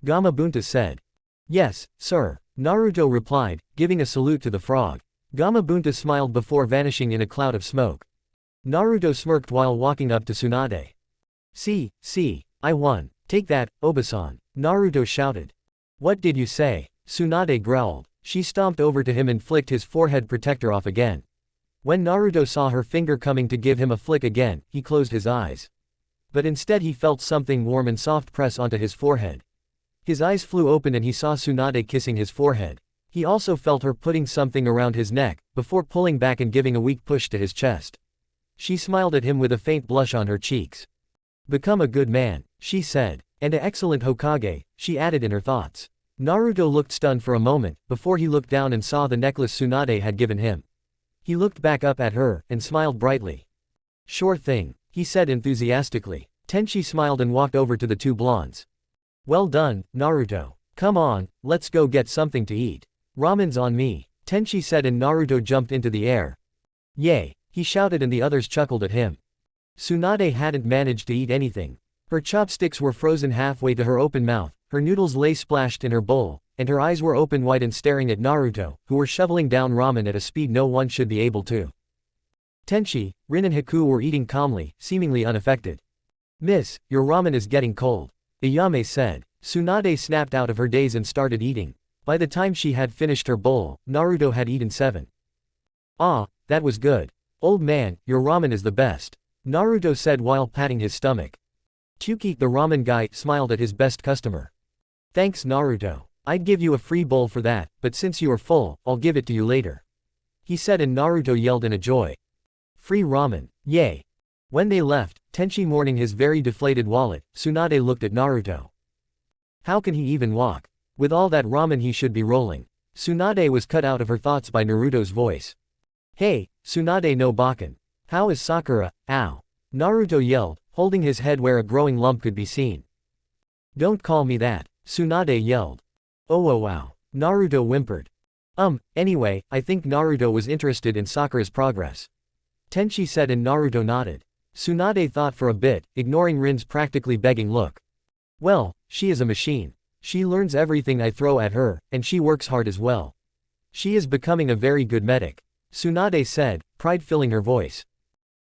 Gamabunta said. Yes, sir, Naruto replied, giving a salute to the frog. Gamabunta smiled before vanishing in a cloud of smoke. Naruto smirked while walking up to Tsunade. See, I won. Take that, Obasan, Naruto shouted. What did you say? Tsunade growled. She stomped over to him and flicked his forehead protector off again. When Naruto saw her finger coming to give him a flick again, he closed his eyes. But instead he felt something warm and soft press onto his forehead. His eyes flew open and he saw Tsunade kissing his forehead. He also felt her putting something around his neck, before pulling back and giving a weak push to his chest. She smiled at him with a faint blush on her cheeks. Become a good man, she said. And an excellent Hokage, she added in her thoughts. Naruto looked stunned for a moment, before he looked down and saw the necklace Tsunade had given him. He looked back up at her, and smiled brightly. Sure thing, he said enthusiastically. Tenchi smiled and walked over to the two blondes. Well done, Naruto. Come on, let's go get something to eat. Ramen's on me, Tenchi said and Naruto jumped into the air. Yay, he shouted and the others chuckled at him. Tsunade hadn't managed to eat anything. Her chopsticks were frozen halfway to her open mouth, her noodles lay splashed in her bowl, and her eyes were open wide and staring at Naruto, who were shoveling down ramen at a speed no one should be able to. Tenchi, Rin and Haku were eating calmly, seemingly unaffected. Miss, your ramen is getting cold, Ayame said. Tsunade snapped out of her daze and started eating. By the time she had finished her bowl, Naruto had eaten 7. Ah, that was good. Old man, your ramen is the best, Naruto said while patting his stomach. Chuki, the ramen guy, smiled at his best customer. Thanks Naruto. I'd give you a free bowl for that, but since you are full, I'll give it to you later, he said and Naruto yelled in a joy. Free ramen, yay. When they left, Tenchi mourning his very deflated wallet, Tsunade looked at Naruto. How can he even walk? With all that ramen he should be rolling. Tsunade was cut out of her thoughts by Naruto's voice. Hey, Tsunade no Bakken. How is Sakura? Ow. Naruto yelled, holding his head where a growing lump could be seen. Don't call me that, Tsunade yelled. Oh wow. Naruto whimpered. Anyway, I think Naruto was interested in Sakura's progress, Tenchi said and Naruto nodded. Tsunade thought for a bit, ignoring Rin's practically begging look. Well, she is a machine. She learns everything I throw at her, and she works hard as well. She is becoming a very good medic. Tsunade said, pride filling her voice.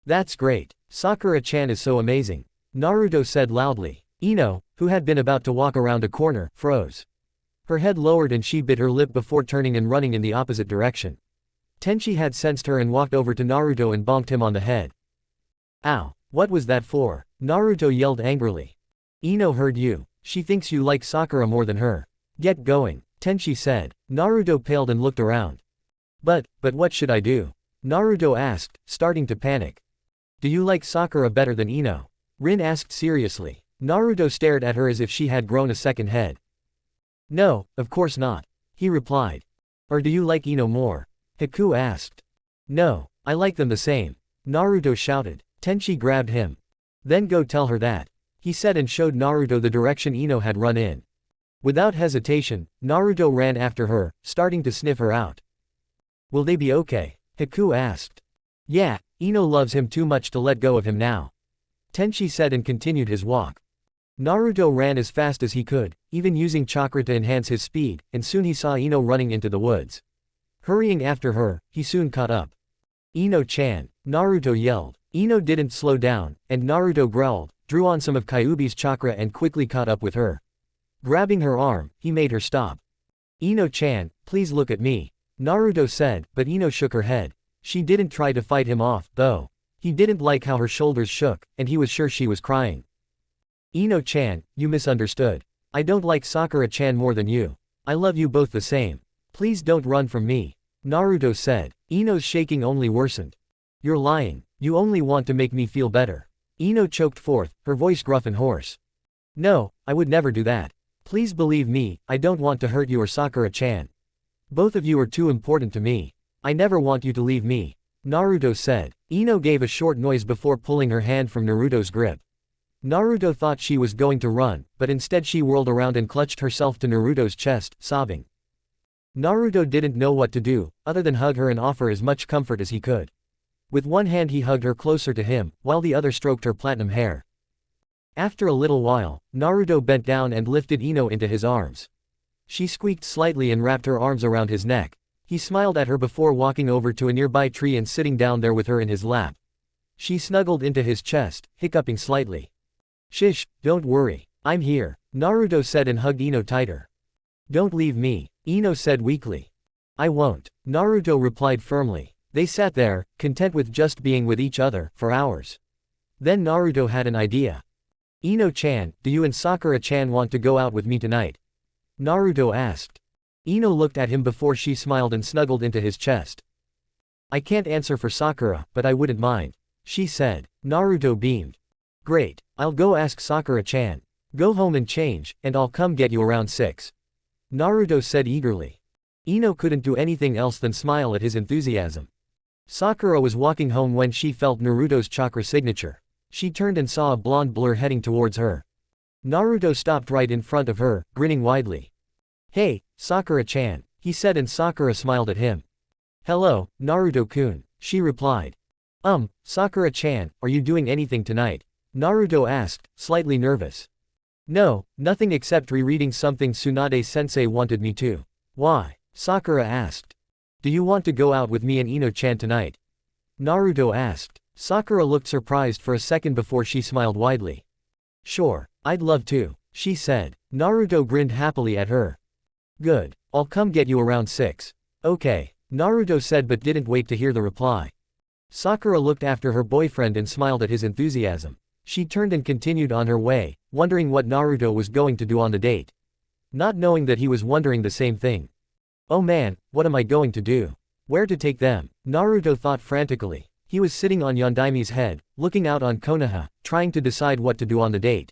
That's great. Sakura-chan is so amazing. Naruto said loudly. Ino, who had been about to walk around a corner, froze. Her head lowered and she bit her lip before turning and running in the opposite direction. Tenchi had sensed her and walked over to Naruto and bonked him on the head. Ow, what was that for? Naruto yelled angrily. Ino heard you. She thinks you like Sakura more than her. Get going, Tenchi said. Naruto paled and looked around. But what should I do? Naruto asked, starting to panic. Do you like Sakura better than Ino? Rin asked seriously. Naruto stared at her as if she had grown a second head. No, of course not. He replied. Or do you like Ino more? Haku asked. No, I like them the same. Naruto shouted. Tenchi grabbed him. Then go tell her that. He said and showed Naruto the direction Ino had run in. Without hesitation, Naruto ran after her, starting to sniff her out. Will they be okay? Haku asked. Yeah, Ino loves him too much to let go of him now. Tenchi said and continued his walk. Naruto ran as fast as he could, even using chakra to enhance his speed, and soon he saw Ino running into the woods. Hurrying after her, he soon caught up. Ino-chan, Naruto yelled. Ino didn't slow down, and Naruto growled, drew on some of Kyuubi's chakra and quickly caught up with her. Grabbing her arm, he made her stop. Ino-chan, please look at me, Naruto said, but Ino shook her head. She didn't try to fight him off, though. He didn't like how her shoulders shook, and he was sure she was crying. Ino-chan, you misunderstood. I don't like Sakura-chan more than you. I love you both the same. Please don't run from me, Naruto said. Ino's shaking only worsened. You're lying. You only want to make me feel better. Ino choked forth, her voice gruff and hoarse. No, I would never do that. Please believe me, I don't want to hurt you or Sakura-chan. Both of you are too important to me. I never want you to leave me, Naruto said. Ino gave a short noise before pulling her hand from Naruto's grip. Naruto thought she was going to run, but instead she whirled around and clutched herself to Naruto's chest, sobbing. Naruto didn't know what to do, other than hug her and offer as much comfort as he could. With one hand he hugged her closer to him, while the other stroked her platinum hair. After a little while, Naruto bent down and lifted Ino into his arms. She squeaked slightly and wrapped her arms around his neck. He smiled at her before walking over to a nearby tree and sitting down there with her in his lap. She snuggled into his chest, hiccuping slightly. Shish, don't worry. I'm here, Naruto said and hugged Ino tighter. Don't leave me, Ino said weakly. I won't, Naruto replied firmly. They sat there, content with just being with each other, for hours. Then Naruto had an idea. Ino-chan, do you and Sakura-chan want to go out with me tonight? Naruto asked. Ino looked at him before she smiled and snuggled into his chest. I can't answer for Sakura, but I wouldn't mind, she said. Naruto beamed. Great, I'll go ask Sakura-chan. Go home and change, and I'll come get you around 6. Naruto said eagerly. Ino couldn't do anything else than smile at his enthusiasm. Sakura was walking home when she felt Naruto's chakra signature. She turned and saw a blonde blur heading towards her. Naruto stopped right in front of her, grinning widely. Hey, Sakura-chan, he said and Sakura smiled at him. Hello, Naruto-kun, she replied. Sakura-chan, are you doing anything tonight? Naruto asked, slightly nervous. No, nothing except rereading something Tsunade-sensei wanted me to. Why? Sakura asked. Do you want to go out with me and Ino-chan tonight? Naruto asked. Sakura looked surprised for a second before she smiled widely. Sure, I'd love to, she said. Naruto grinned happily at her. Good, I'll come get you around 6. Okay, Naruto said but didn't wait to hear the reply. Sakura looked after her boyfriend and smiled at his enthusiasm. She turned and continued on her way, wondering what Naruto was going to do on the date. Not knowing that he was wondering the same thing. Oh man, what am I going to do? Where to take them? Naruto thought frantically. He was sitting on Yondaimi's head, looking out on Konoha, trying to decide what to do on the date.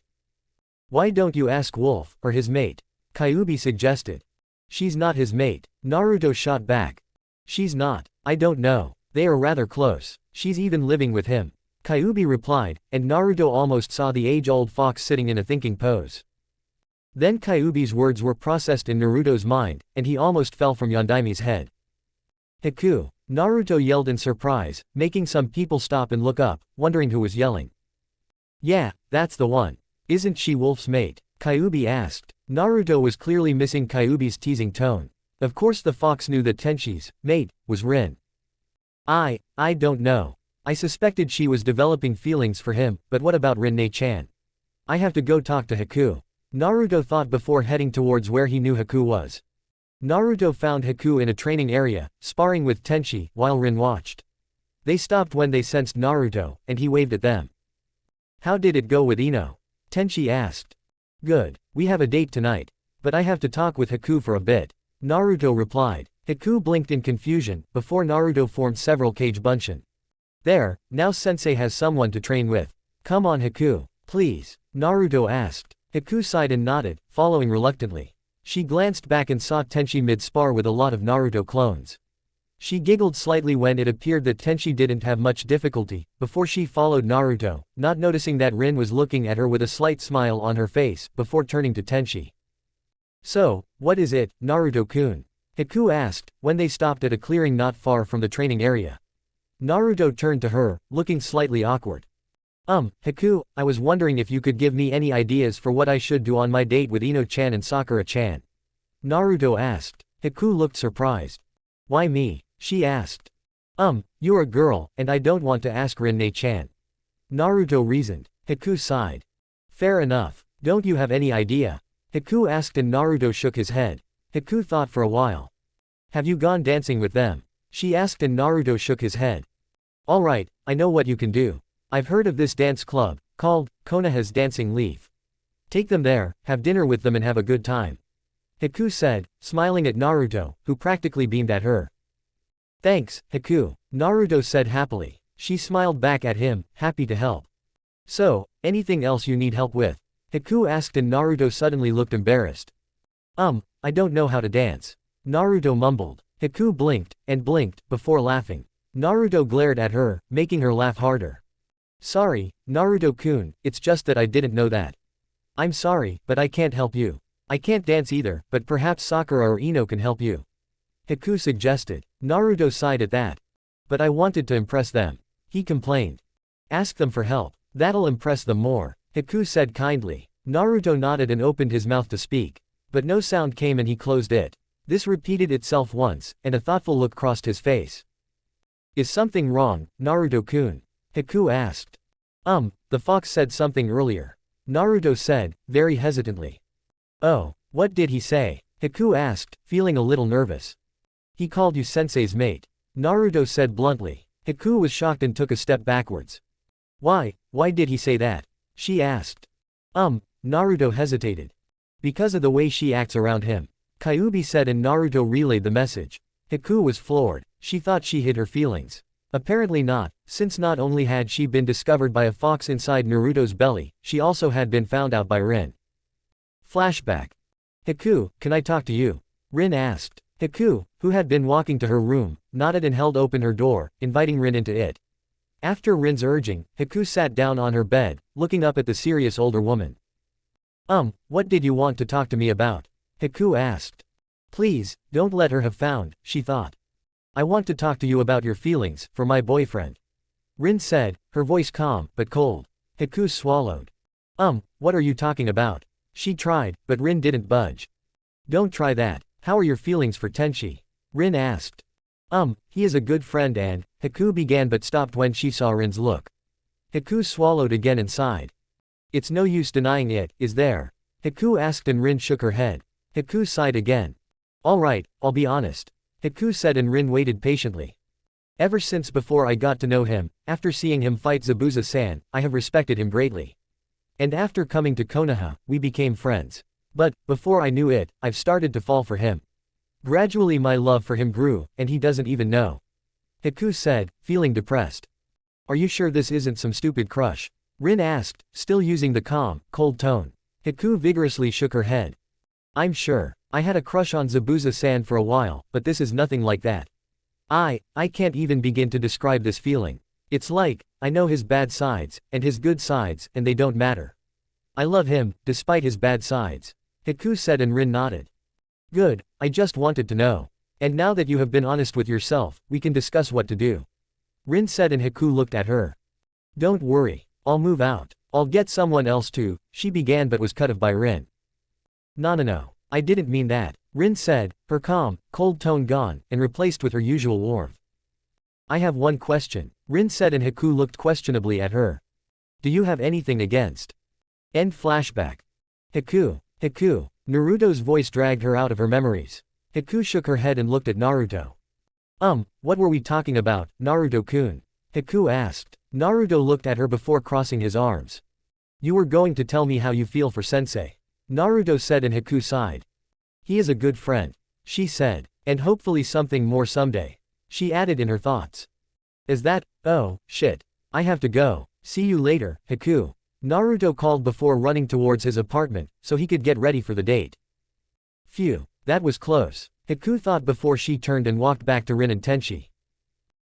Why don't you ask Wolf, or his mate? Kyuubi suggested. She's not his mate, Naruto shot back. She's not. I don't know. They are rather close. She's even living with him, Kyuubi replied, and Naruto almost saw the age-old fox sitting in a thinking pose. Then Kyuubi's words were processed in Naruto's mind, and he almost fell from Yondaimi's head. Haku, Naruto yelled in surprise, making some people stop and look up, wondering who was yelling. Yeah, that's the one. Isn't she Wolf's mate? Kyuubi asked. Naruto was clearly missing Kyuubi's teasing tone. Of course the fox knew that Tenchi's mate was Rin. I don't know. I suspected she was developing feelings for him, but what about Rin-ne-chan? I have to go talk to Haku. Naruto thought before heading towards where he knew Haku was. Naruto found Haku in a training area, sparring with Tenchi, while Rin watched. They stopped when they sensed Naruto, and he waved at them. How did it go with Ino? Tenchi asked. Good. We have a date tonight. But I have to talk with Haku for a bit. Naruto replied. Haku blinked in confusion, before Naruto formed several kage bunshin. There, now sensei has someone to train with. Come on Haku, please, Naruto asked. Haku sighed and nodded, following reluctantly. She glanced back and saw Tenchi mid-spar with a lot of Naruto clones. She giggled slightly when it appeared that Tenchi didn't have much difficulty, before she followed Naruto, not noticing that Rin was looking at her with a slight smile on her face, before turning to Tenchi. So, what is it, Naruto-kun? Haku asked, when they stopped at a clearing not far from the training area. Naruto turned to her, looking slightly awkward. Haku, I was wondering if you could give me any ideas for what I should do on my date with Ino-chan and Sakura-chan. Naruto asked. Haku looked surprised. Why me? She asked. You're a girl, and I don't want to ask Rin-ne-chan. Naruto reasoned. Haku sighed. Fair enough. Don't you have any idea? Haku asked and Naruto shook his head. Haku thought for a while. Have you gone dancing with them? She asked and Naruto shook his head. Alright, I know what you can do. I've heard of this dance club, called Konoha's Dancing Leaf. Take them there, have dinner with them and have a good time. Haku said, smiling at Naruto, who practically beamed at her. Thanks, Haku, Naruto said happily. She smiled back at him, happy to help. So, anything else you need help with? Haku asked and Naruto suddenly looked embarrassed. I don't know how to dance. Naruto mumbled. Haku blinked, and blinked, before laughing. Naruto glared at her, making her laugh harder. Sorry, Naruto-kun, it's just that I didn't know that. I'm sorry, but I can't help you. I can't dance either, but perhaps Sakura or Ino can help you. Haku suggested. Naruto sighed at that. But I wanted to impress them. He complained. Ask them for help. That'll impress them more, Haku said kindly. Naruto nodded and opened his mouth to speak. But no sound came and he closed it. This repeated itself once, and a thoughtful look crossed his face. Is something wrong, Naruto-kun? Haku asked. The fox said something earlier. Naruto said, very hesitantly. Oh, what did he say? Haku asked, feeling a little nervous. He called you sensei's mate. Naruto said bluntly. Haku was shocked and took a step backwards. Why did he say that? She asked. Naruto hesitated. Because of the way she acts around him. Kyuubi said and Naruto relayed the message. Haku was floored. She thought she hid her feelings. Apparently not, since not only had she been discovered by a fox inside Naruto's belly, she also had been found out by Rin. Flashback. Haku, can I talk to you? Rin asked. Haku, who had been walking to her room, nodded and held open her door, inviting Rin into it. After Rin's urging, Haku sat down on her bed, looking up at the serious older woman. What did you want to talk to me about? Haku asked. Please, don't let her have found, she thought. I want to talk to you about your feelings, for my boyfriend. Rin said, her voice calm, but cold. Haku swallowed. What are you talking about? She tried, but Rin didn't budge. Don't try that. How are your feelings for Tenchi? Rin asked. He is a good friend and, Haku began but stopped when she saw Rin's look. Haku swallowed again and sighed. It's no use denying it, is there? Haku asked and Rin shook her head. Haku sighed again. Alright, I'll be honest. Haku said and Rin waited patiently. Ever since before I got to know him, after seeing him fight Zabuza-san, I have respected him greatly. And after coming to Konoha, we became friends. But, before I knew it, I've started to fall for him. Gradually my love for him grew, and he doesn't even know. Haku said, feeling depressed. Are you sure this isn't some stupid crush? Rin asked, still using the calm, cold tone. Haku vigorously shook her head. I'm sure. I had a crush on Zabuza-san for a while, but this is nothing like that. I can't even begin to describe this feeling. It's like, I know his bad sides, and his good sides, and they don't matter. I love him, despite his bad sides. Haku said and Rin nodded. Good, I just wanted to know. And now that you have been honest with yourself, we can discuss what to do. Rin said and Haku looked at her. Don't worry, I'll move out. I'll get someone else too, she began but was cut off by Rin. No, I didn't mean that, Rin said, her calm, cold tone gone, and replaced with her usual warmth. I have one question, Rin said, and Haku looked questionably at her. Do you have anything against? End flashback. Haku. Naruto's voice dragged her out of her memories. Haku shook her head and looked at Naruto. What were we talking about, Naruto-kun? Haku asked. Naruto looked at her before crossing his arms. You were going to tell me how you feel for sensei. Naruto said, and Haku sighed. He is a good friend, she said. And hopefully something more someday, she added in her thoughts. Is that, oh, shit. I have to go. See you later, Haku. Naruto called before running towards his apartment, so he could get ready for the date. Phew, that was close, Haku thought before she turned and walked back to Rin and Tenchi.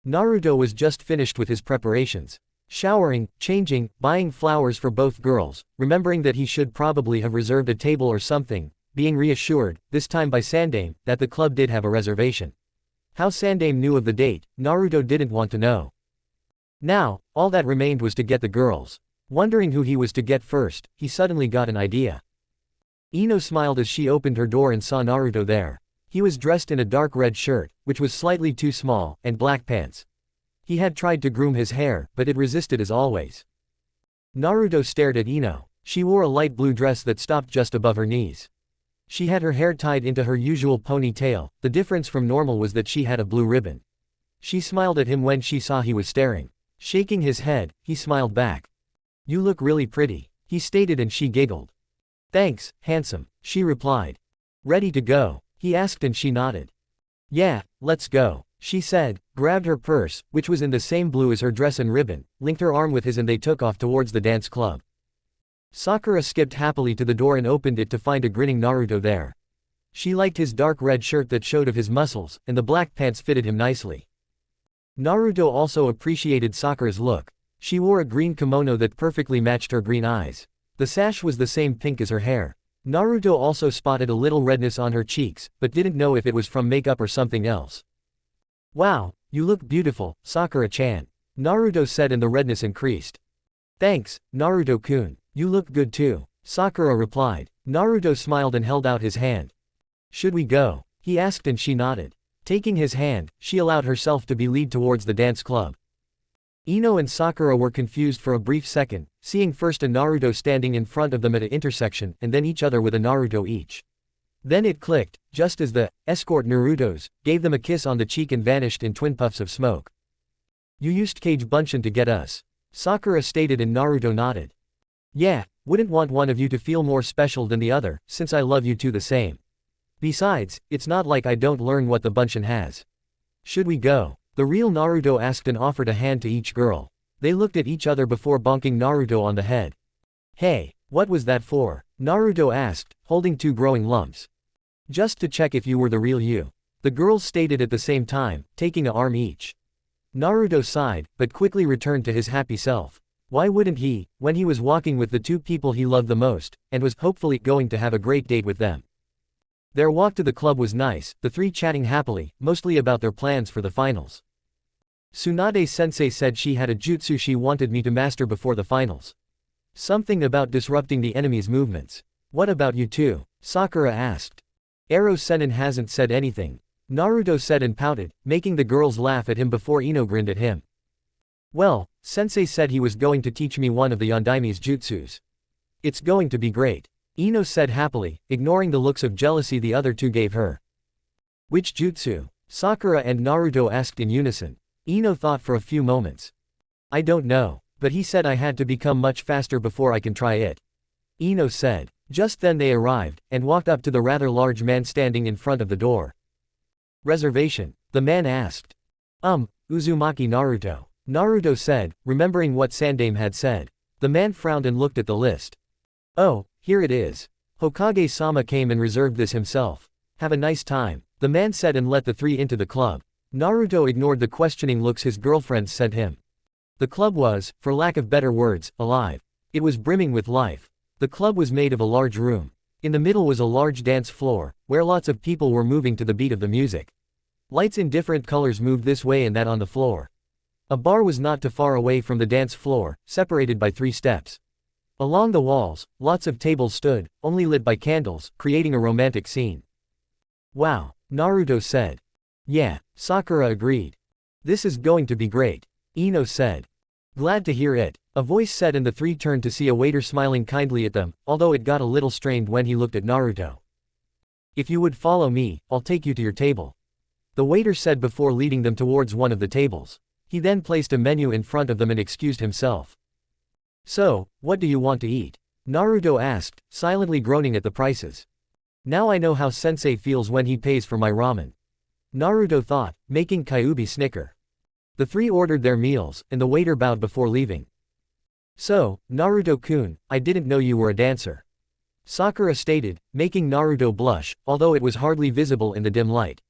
Naruto was just finished with his preparations. Showering, changing, buying flowers for both girls, remembering that he should probably have reserved a table or something, being reassured, this time by Sandame, that the club did have a reservation. How Sandame knew of the date, Naruto didn't want to know. Now, all that remained was to get the girls. Wondering who he was to get first, he suddenly got an idea. Ino smiled as she opened her door and saw Naruto there. He was dressed in a dark red shirt, which was slightly too small, and black pants. He had tried to groom his hair, but it resisted as always. Naruto stared at Ino. She wore a light blue dress that stopped just above her knees. She had her hair tied into her usual ponytail, the difference from normal was that she had a blue ribbon. She smiled at him when she saw he was staring. Shaking his head, he smiled back. You look really pretty, he stated, and she giggled. Thanks, handsome, she replied. Ready to go? He asked, and she nodded. Yeah, let's go, she said, grabbed her purse, which was in the same blue as her dress and ribbon, linked her arm with his, and they took off towards the dance club. Sakura skipped happily to the door and opened it to find a grinning Naruto there. She liked his dark red shirt that showed of his muscles, and the black pants fitted him nicely. Naruto also appreciated Sakura's look. She wore a green kimono that perfectly matched her green eyes. The sash was the same pink as her hair. Naruto also spotted a little redness on her cheeks, but didn't know if it was from makeup or something else. Wow, you look beautiful, Sakura-chan, Naruto said, and the redness increased. Thanks, Naruto-kun, you look good too, Sakura replied. Naruto smiled and held out his hand. Should we go? He asked, and she nodded. Taking his hand, she allowed herself to be led towards the dance club. Ino and Sakura were confused for a brief second, seeing first a Naruto standing in front of them at an intersection and then each other with a Naruto each. Then it clicked, just as the escort Narutos gave them a kiss on the cheek and vanished in twin puffs of smoke. You used Kage Bunshin to get us, Sakura stated, and Naruto nodded. Yeah, wouldn't want one of you to feel more special than the other, since I love you two the same. Besides, it's not like I don't learn what the Bunshin has. Should we go? The real Naruto asked and offered a hand to each girl. They looked at each other before bonking Naruto on the head. Hey, what was that for? Naruto asked, holding two growing lumps. Just to check if you were the real you, the girls stated at the same time, taking an arm each. Naruto sighed, but quickly returned to his happy self. Why wouldn't he, when he was walking with the two people he loved the most, and was hopefully going to have a great date with them? Their walk to the club was nice, the three chatting happily, mostly about their plans for the finals. Tsunade-sensei said she had a jutsu she wanted me to master before the finals. Something about disrupting the enemy's movements. What about you two? Sakura asked. Ero Sennin hasn't said anything, Naruto said and pouted, making the girls laugh at him before Ino grinned at him. Well, sensei said he was going to teach me one of the Yondaime's jutsus. It's going to be great, Ino said happily, ignoring the looks of jealousy the other two gave her. Which jutsu? Sakura and Naruto asked in unison. Ino thought for a few moments. I don't know, but he said I had to become much faster before I can try it, Ino said. Just then they arrived, and walked up to the rather large man standing in front of the door. Reservation? The man asked. Uzumaki Naruto, Naruto said, remembering what Sandame had said. The man frowned and looked at the list. Oh, here it is. Hokage-sama came and reserved this himself. Have a nice time, the man said and let the three into the club. Naruto ignored the questioning looks his girlfriends sent him. The club was, for lack of better words, alive. It was brimming with life. The club was made of a large room. In the middle was a large dance floor, where lots of people were moving to the beat of the music. Lights in different colors moved this way and that on the floor. A bar was not too far away from the dance floor, separated by 3 steps. Along the walls, lots of tables stood, only lit by candles, creating a romantic scene. Wow, Naruto said. Yeah, Sakura agreed. This is going to be great, Ino said. Glad to hear it, a voice said, and the three turned to see a waiter smiling kindly at them, although it got a little strained when he looked at Naruto. If you would follow me, I'll take you to your table, the waiter said before leading them towards one of the tables. He then placed a menu in front of them and excused himself. So, what do you want to eat? Naruto asked, silently groaning at the prices. Now I know how sensei feels when he pays for my ramen, Naruto thought, making Kyuubi snicker. The three ordered their meals, and the waiter bowed before leaving. So, Naruto-kun, I didn't know you were a dancer, Sakura stated, making Naruto blush, although it was hardly visible in the dim light.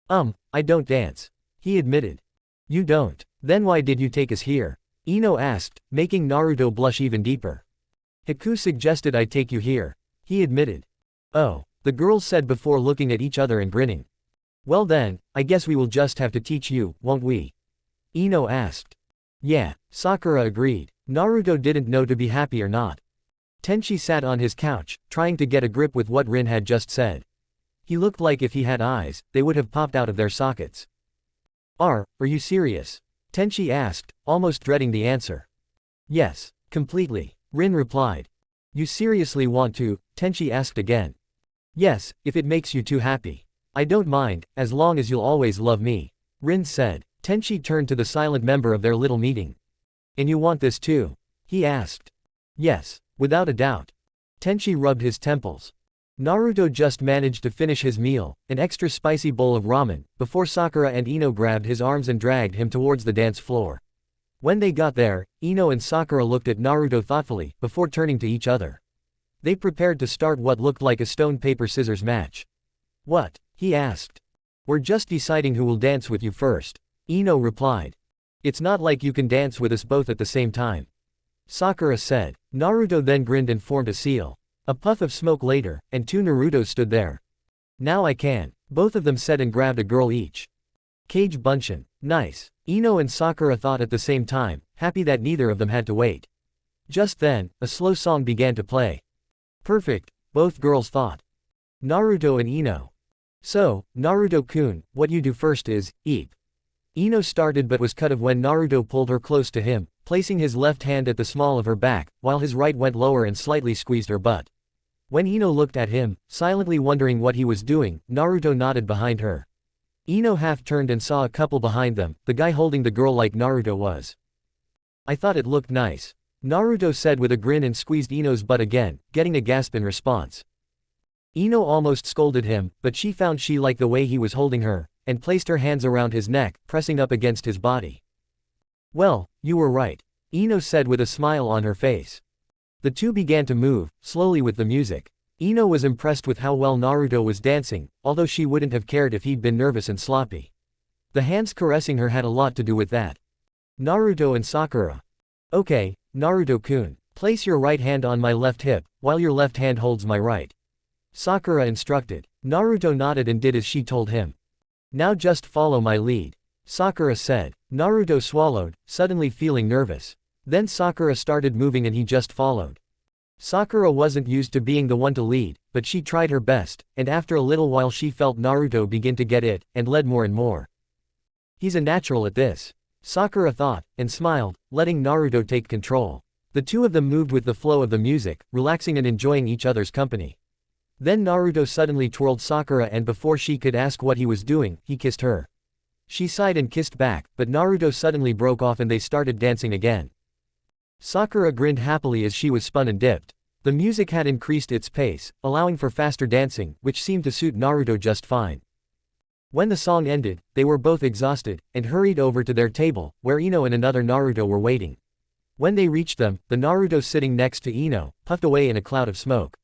I don't dance, he admitted. You don't? Then why did you take us here? Ino asked, making Naruto blush even deeper. Haku suggested I take you here, he admitted. Oh, the girls said before looking at each other and grinning. Well then, I guess we will just have to teach you, won't we? Ino asked. Yeah, Sakura agreed. Naruto didn't know to be happy or not. Tenchi sat on his couch, trying to get a grip with what Rin had just said. He looked like if he had eyes, they would have popped out of their sockets. Are you serious? Tenchi asked, almost dreading the answer. Yes, completely, Rin replied. You seriously want to? Tenchi asked again. Yes, if it makes you too happy. I don't mind, as long as you'll always love me, Rin said. Tenchi turned to the silent member of their little meeting. And you want this too? He asked. Yes, without a doubt. Tenchi rubbed his temples. Naruto just managed to finish his meal, an extra spicy bowl of ramen, before Sakura and Ino grabbed his arms and dragged him towards the dance floor. When they got there, Ino and Sakura looked at Naruto thoughtfully, before turning to each other. They prepared to start what looked like a stone-paper-scissors match. What? He asked. We're just deciding who will dance with you first, Ino replied. It's not like you can dance with us both at the same time, Sakura said. Naruto then grinned and formed a seal. A puff of smoke later, and two Narutos stood there. Now I can, both of them said and grabbed a girl each. Cage Bunshin. Nice, Ino and Sakura thought at the same time, happy that neither of them had to wait. Just then, a slow song began to play. Perfect, both girls thought. Naruto and Ino. So, Naruto-kun, what you do first is, eep. Ino started but was cut off when Naruto pulled her close to him, placing his left hand at the small of her back, while his right went lower and slightly squeezed her butt. When Ino looked at him, silently wondering what he was doing, Naruto nodded behind her. Ino half turned and saw a couple behind them, the guy holding the girl like Naruto was. I thought it looked nice, Naruto said with a grin and squeezed Ino's butt again, getting a gasp in response. Ino almost scolded him, but she found she liked the way he was holding her, and placed her hands around his neck, pressing up against his body. Well, you were right, Ino said with a smile on her face. The two began to move, slowly with the music. Ino was impressed with how well Naruto was dancing, although she wouldn't have cared if he'd been nervous and sloppy. The hands caressing her had a lot to do with that. Naruto and Sakura. Okay, Naruto-kun, place your right hand on my left hip, while your left hand holds my right, Sakura instructed. Naruto nodded and did as she told him. Now just follow my lead, Sakura said. Naruto swallowed, suddenly feeling nervous. Then Sakura started moving and he just followed. Sakura wasn't used to being the one to lead, but she tried her best, and after a little while she felt Naruto begin to get it, and led more and more. He's a natural at this, Sakura thought, and smiled, letting Naruto take control. The two of them moved with the flow of the music, relaxing and enjoying each other's company. Then Naruto suddenly twirled Sakura and before she could ask what he was doing, he kissed her. She sighed and kissed back, but Naruto suddenly broke off and they started dancing again. Sakura grinned happily as she was spun and dipped. The music had increased its pace, allowing for faster dancing, which seemed to suit Naruto just fine. When the song ended, they were both exhausted, and hurried over to their table, where Ino and another Naruto were waiting. When they reached them, the Naruto sitting next to Ino, puffed away in a cloud of smoke.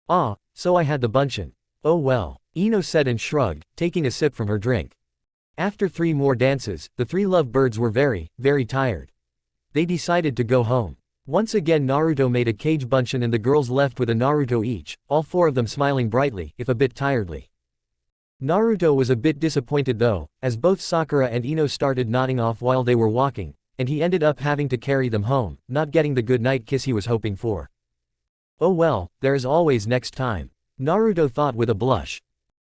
Ah, so I had the bunshin. Oh well, Ino said and shrugged, taking a sip from her drink. After 3 more dances, the 3 lovebirds were very, very tired. They decided to go home. Once again Naruto made a cage bunshin and the girls left with a Naruto each, all 4 of them smiling brightly, if a bit tiredly. Naruto was a bit disappointed though, as both Sakura and Ino started nodding off while they were walking, and he ended up having to carry them home, not getting the goodnight kiss he was hoping for. Oh well, there is always next time, Naruto thought with a blush.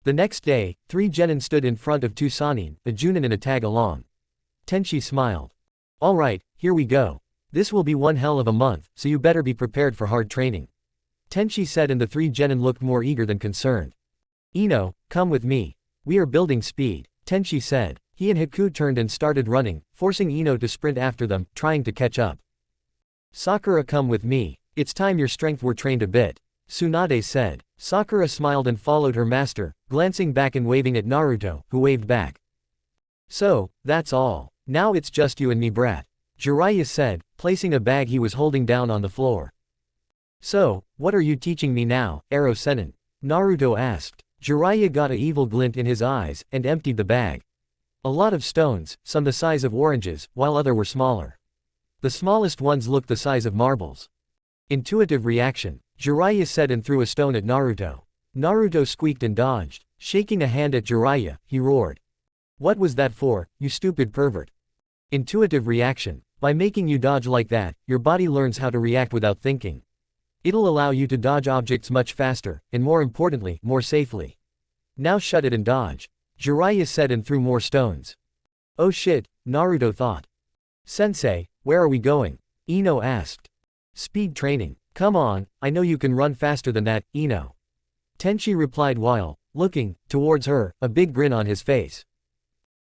The next day, 3 genin stood in front of 2 sanin, a junin and a tag-along. Tenchi smiled. Alright, here we go. This will be one hell of a month, so you better be prepared for hard training. Tenchi said, and the 3 genin looked more eager than concerned. Ino, come with me. We are building speed, Tenchi said. He and Haku turned and started running, forcing Ino to sprint after them, trying to catch up. Sakura, come with me. It's time your strength were trained a bit, Tsunade said. Sakura smiled and followed her master, glancing back and waving at Naruto, who waved back. So, that's all. Now it's just you and me, brat, Jiraiya said, placing a bag he was holding down on the floor. So, what are you teaching me now, Aro Senin? Naruto asked. Jiraiya got an evil glint in his eyes, and emptied the bag. A lot of stones, some the size of oranges, while other were smaller. The smallest ones looked the size of marbles. Intuitive reaction, Jiraiya said, and threw a stone at Naruto. Naruto squeaked and dodged. Shaking a hand at Jiraiya, he roared. What was that for, you stupid pervert? Intuitive reaction. By making you dodge like that, your body learns how to react without thinking. It'll allow you to dodge objects much faster, and more importantly, more safely. Now shut it and dodge, Jiraiya said, and threw more stones. Oh shit, Naruto thought. Sensei, where are we going? Ino asked. Speed training. Come on, I know you can run faster than that, Ino. Tenchi replied while, looking towards her, a big grin on his face.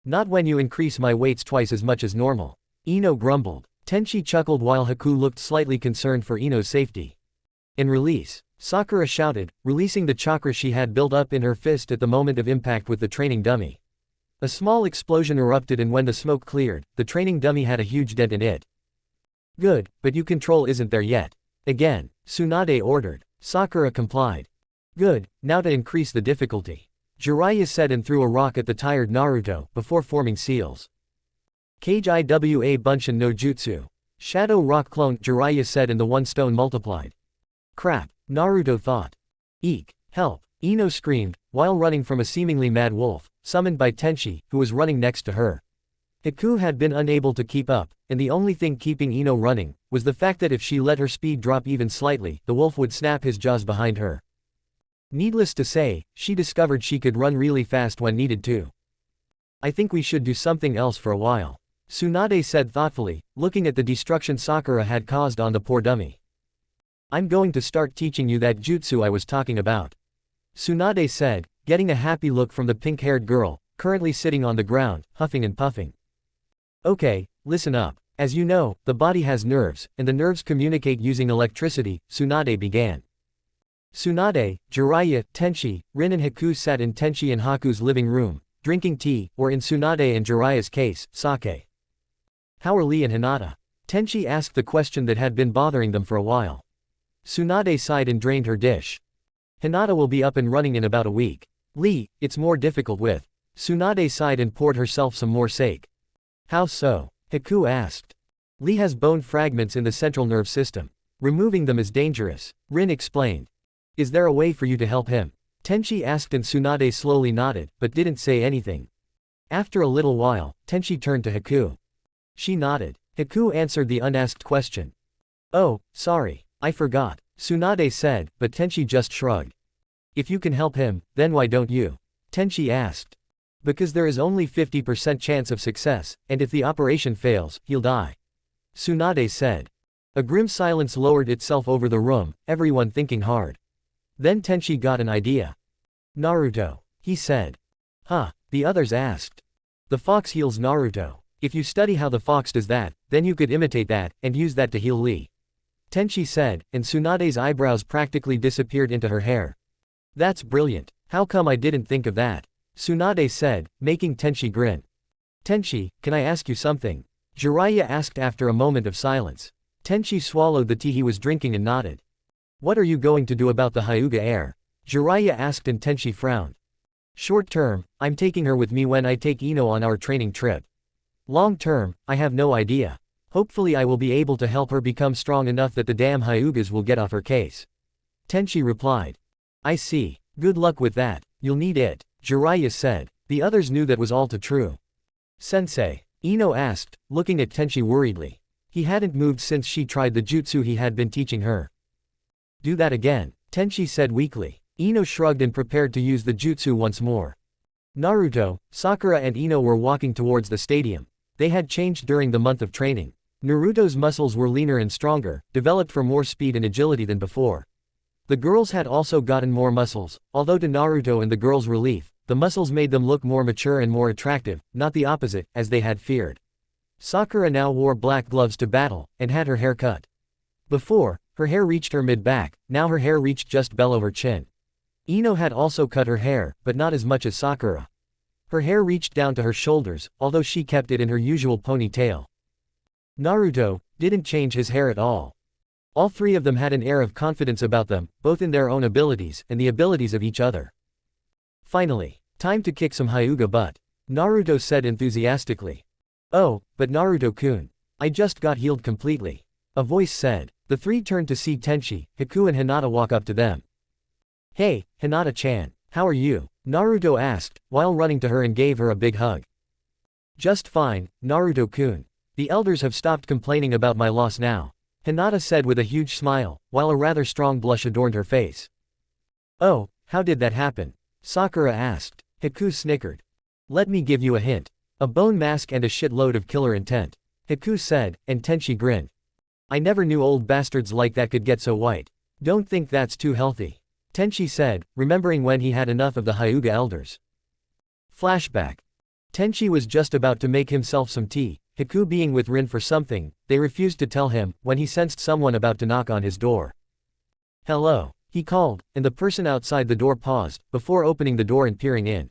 Not when you increase my weights twice as much as normal, Ino grumbled. Tenchi chuckled while Haku looked slightly concerned for Ino's safety. And release, Sakura shouted, releasing the chakra she had built up in her fist at the moment of impact with the training dummy. A small explosion erupted, and when the smoke cleared, the training dummy had a huge dent in it. Good, but your control isn't there yet. Again, Tsunade ordered. Sakura complied. Good, now to increase the difficulty, Jiraiya said, and threw a rock at the tired Naruto, before forming seals. Kage Iwa Bunshin no Jutsu. Shadow rock clone, Jiraiya said, and the 1 stone multiplied. Crap, Naruto thought. Eek, help, Ino screamed, while running from a seemingly mad wolf, summoned by Tenchi, who was running next to her. Haku had been unable to keep up, and the only thing keeping Ino running was the fact that if she let her speed drop even slightly, the wolf would snap his jaws behind her. Needless to say, she discovered she could run really fast when needed to. I think we should do something else for a while, Tsunade said thoughtfully, looking at the destruction Sakura had caused on the poor dummy. I'm going to start teaching you that jutsu I was talking about, Tsunade said, getting a happy look from the pink-haired girl, currently sitting on the ground, huffing and puffing. Okay, listen up. As you know, the body has nerves, and the nerves communicate using electricity, Tsunade began. Tsunade, Jiraiya, Tenchi, Rin and Haku sat in Tenchi and Haku's living room, drinking tea, or in Tsunade and Jiraiya's case, sake. How are Lee and Hinata? Tenchi asked the question that had been bothering them for a while. Tsunade sighed and drained her dish. Hinata will be up and running in about a week. Lee, it's more difficult with. Tsunade sighed and poured herself some more sake. How so? Haku asked. Lee has bone fragments in the central nerve system. Removing them is dangerous, Rin explained. Is there a way for you to help him? Tenchi asked, and Tsunade slowly nodded, but didn't say anything. After a little while, Tenchi turned to Haku. She nodded. Haku answered the unasked question. Oh, sorry, I forgot, Tsunade said, but Tenchi just shrugged. If you can help him, then why don't you? Tenchi asked. Because there is only 50% chance of success, and if the operation fails, he'll die, Tsunade said. A grim silence lowered itself over the room, everyone thinking hard. Then Tenchi got an idea. Naruto, he said. Huh, the others asked. The fox heals Naruto. If you study how the fox does that, then you could imitate that, and use that to heal Lee, Tenchi said, and Tsunade's eyebrows practically disappeared into her hair. That's brilliant. How come I didn't think of that? Tsunade said, making Tenchi grin. Tenchi, can I ask you something? Jiraiya asked after a moment of silence. Tenchi swallowed the tea he was drinking and nodded. What are you going to do about the Hyuga heir? Jiraiya asked, and Tenchi frowned. Short term, I'm taking her with me when I take Ino on our training trip. Long term, I have no idea. Hopefully I will be able to help her become strong enough that the damn Hyugas will get off her case, Tenchi replied. I see. Good luck with that. You'll need it, Jiraiya said. The others knew that was all too true. Sensei, Ino asked, looking at Tenchi worriedly. He hadn't moved since she tried the jutsu he had been teaching her. Do that again, Tenchi said weakly. Ino shrugged and prepared to use the jutsu once more. Naruto, Sakura and Ino were walking towards the stadium. They had changed during the month of training. Naruto's muscles were leaner and stronger, developed for more speed and agility than before. The girls had also gotten more muscles, although to Naruto and the girls' relief, the muscles made them look more mature and more attractive, not the opposite, as they had feared. Sakura now wore black gloves to battle, and had her hair cut. Before, her hair reached her mid-back, now her hair reached just below her chin. Ino had also cut her hair, but not as much as Sakura. Her hair reached down to her shoulders, although she kept it in her usual ponytail. Naruto didn't change his hair at all. All three of them had an air of confidence about them, both in their own abilities and the abilities of each other. Finally, time to kick some Hyuga butt, Naruto said enthusiastically. Oh, but Naruto-kun, I just got healed completely, a voice said. The three turned to see Tenchi, Haku and Hinata walk up to them. Hey, Hinata-chan, how are you? Naruto asked, while running to her and gave her a big hug. Just fine, Naruto-kun. The elders have stopped complaining about my loss now, Hinata said with a huge smile, while a rather strong blush adorned her face. Oh, how did that happen? Sakura asked. Haku snickered. Let me give you a hint. A bone mask and a shitload of killer intent, Haku said, and Tenchi grinned. I never knew old bastards like that could get so white. Don't think that's too healthy, Tenchi said, remembering when he had enough of the Hyuga elders. Flashback. Tenchi was just about to make himself some tea, Haku being with Rin for something, they refused to tell him, when he sensed someone about to knock on his door. Hello, he called, and the person outside the door paused, before opening the door and peering in.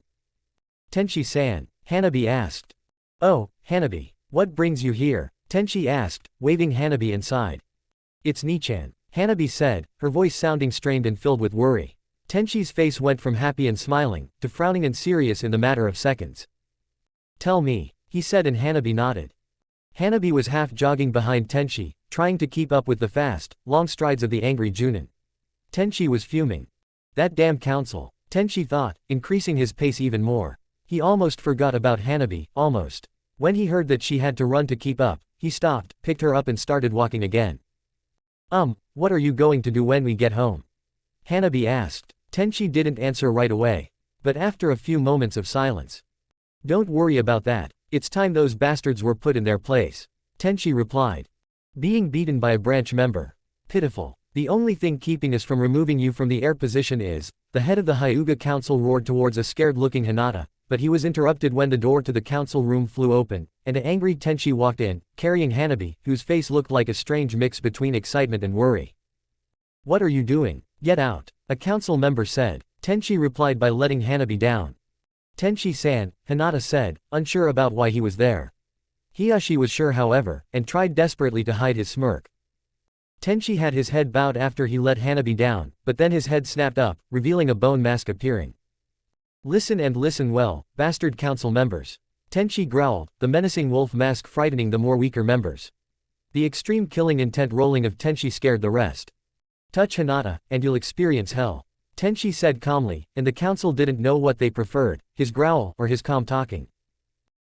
Tenchi-san, Hanabi asked. Oh, Hanabi, what brings you here? Tenchi asked, waving Hanabi inside. It's Nichan, Hanabi said, her voice sounding strained and filled with worry. Tenchi's face went from happy and smiling, to frowning and serious in the matter of seconds. Tell me, he said, and Hanabi nodded. Hanabi was half jogging behind Tenchi, trying to keep up with the fast, long strides of the angry Junin. Tenchi was fuming. That damn council, Tenchi thought, increasing his pace even more. He almost forgot about Hanabi, almost. When he heard that she had to run to keep up, he stopped, picked her up and started walking again. What are you going to do when we get home? Hanabi asked. Tenchi didn't answer right away. But after a few moments of silence. Don't worry about that, it's time those bastards were put in their place, Tenchi replied. Being beaten by a branch member. Pitiful. The only thing keeping us from removing you from the air position is, the head of the Hyuga council roared towards a scared-looking Hinata, but he was interrupted when the door to the council room flew open, and an angry Tenchi walked in, carrying Hanabi, whose face looked like a strange mix between excitement and worry. What are you doing? Get out, a council member said. Tenchi replied by letting Hanabi down. Tenchi-san, Hinata said, unsure about why he was there. Hiyashi was sure however, and tried desperately to hide his smirk. Tenchi had his head bowed after he let Hanabi down, but then his head snapped up, revealing a bone mask appearing. Listen and listen well, bastard council members. Tenchi growled, the menacing wolf mask frightening the more weaker members. The extreme killing intent rolling of Tenchi scared the rest. Touch Hinata, and you'll experience hell, Tenchi said calmly, and the council didn't know what they preferred, his growl or his calm talking.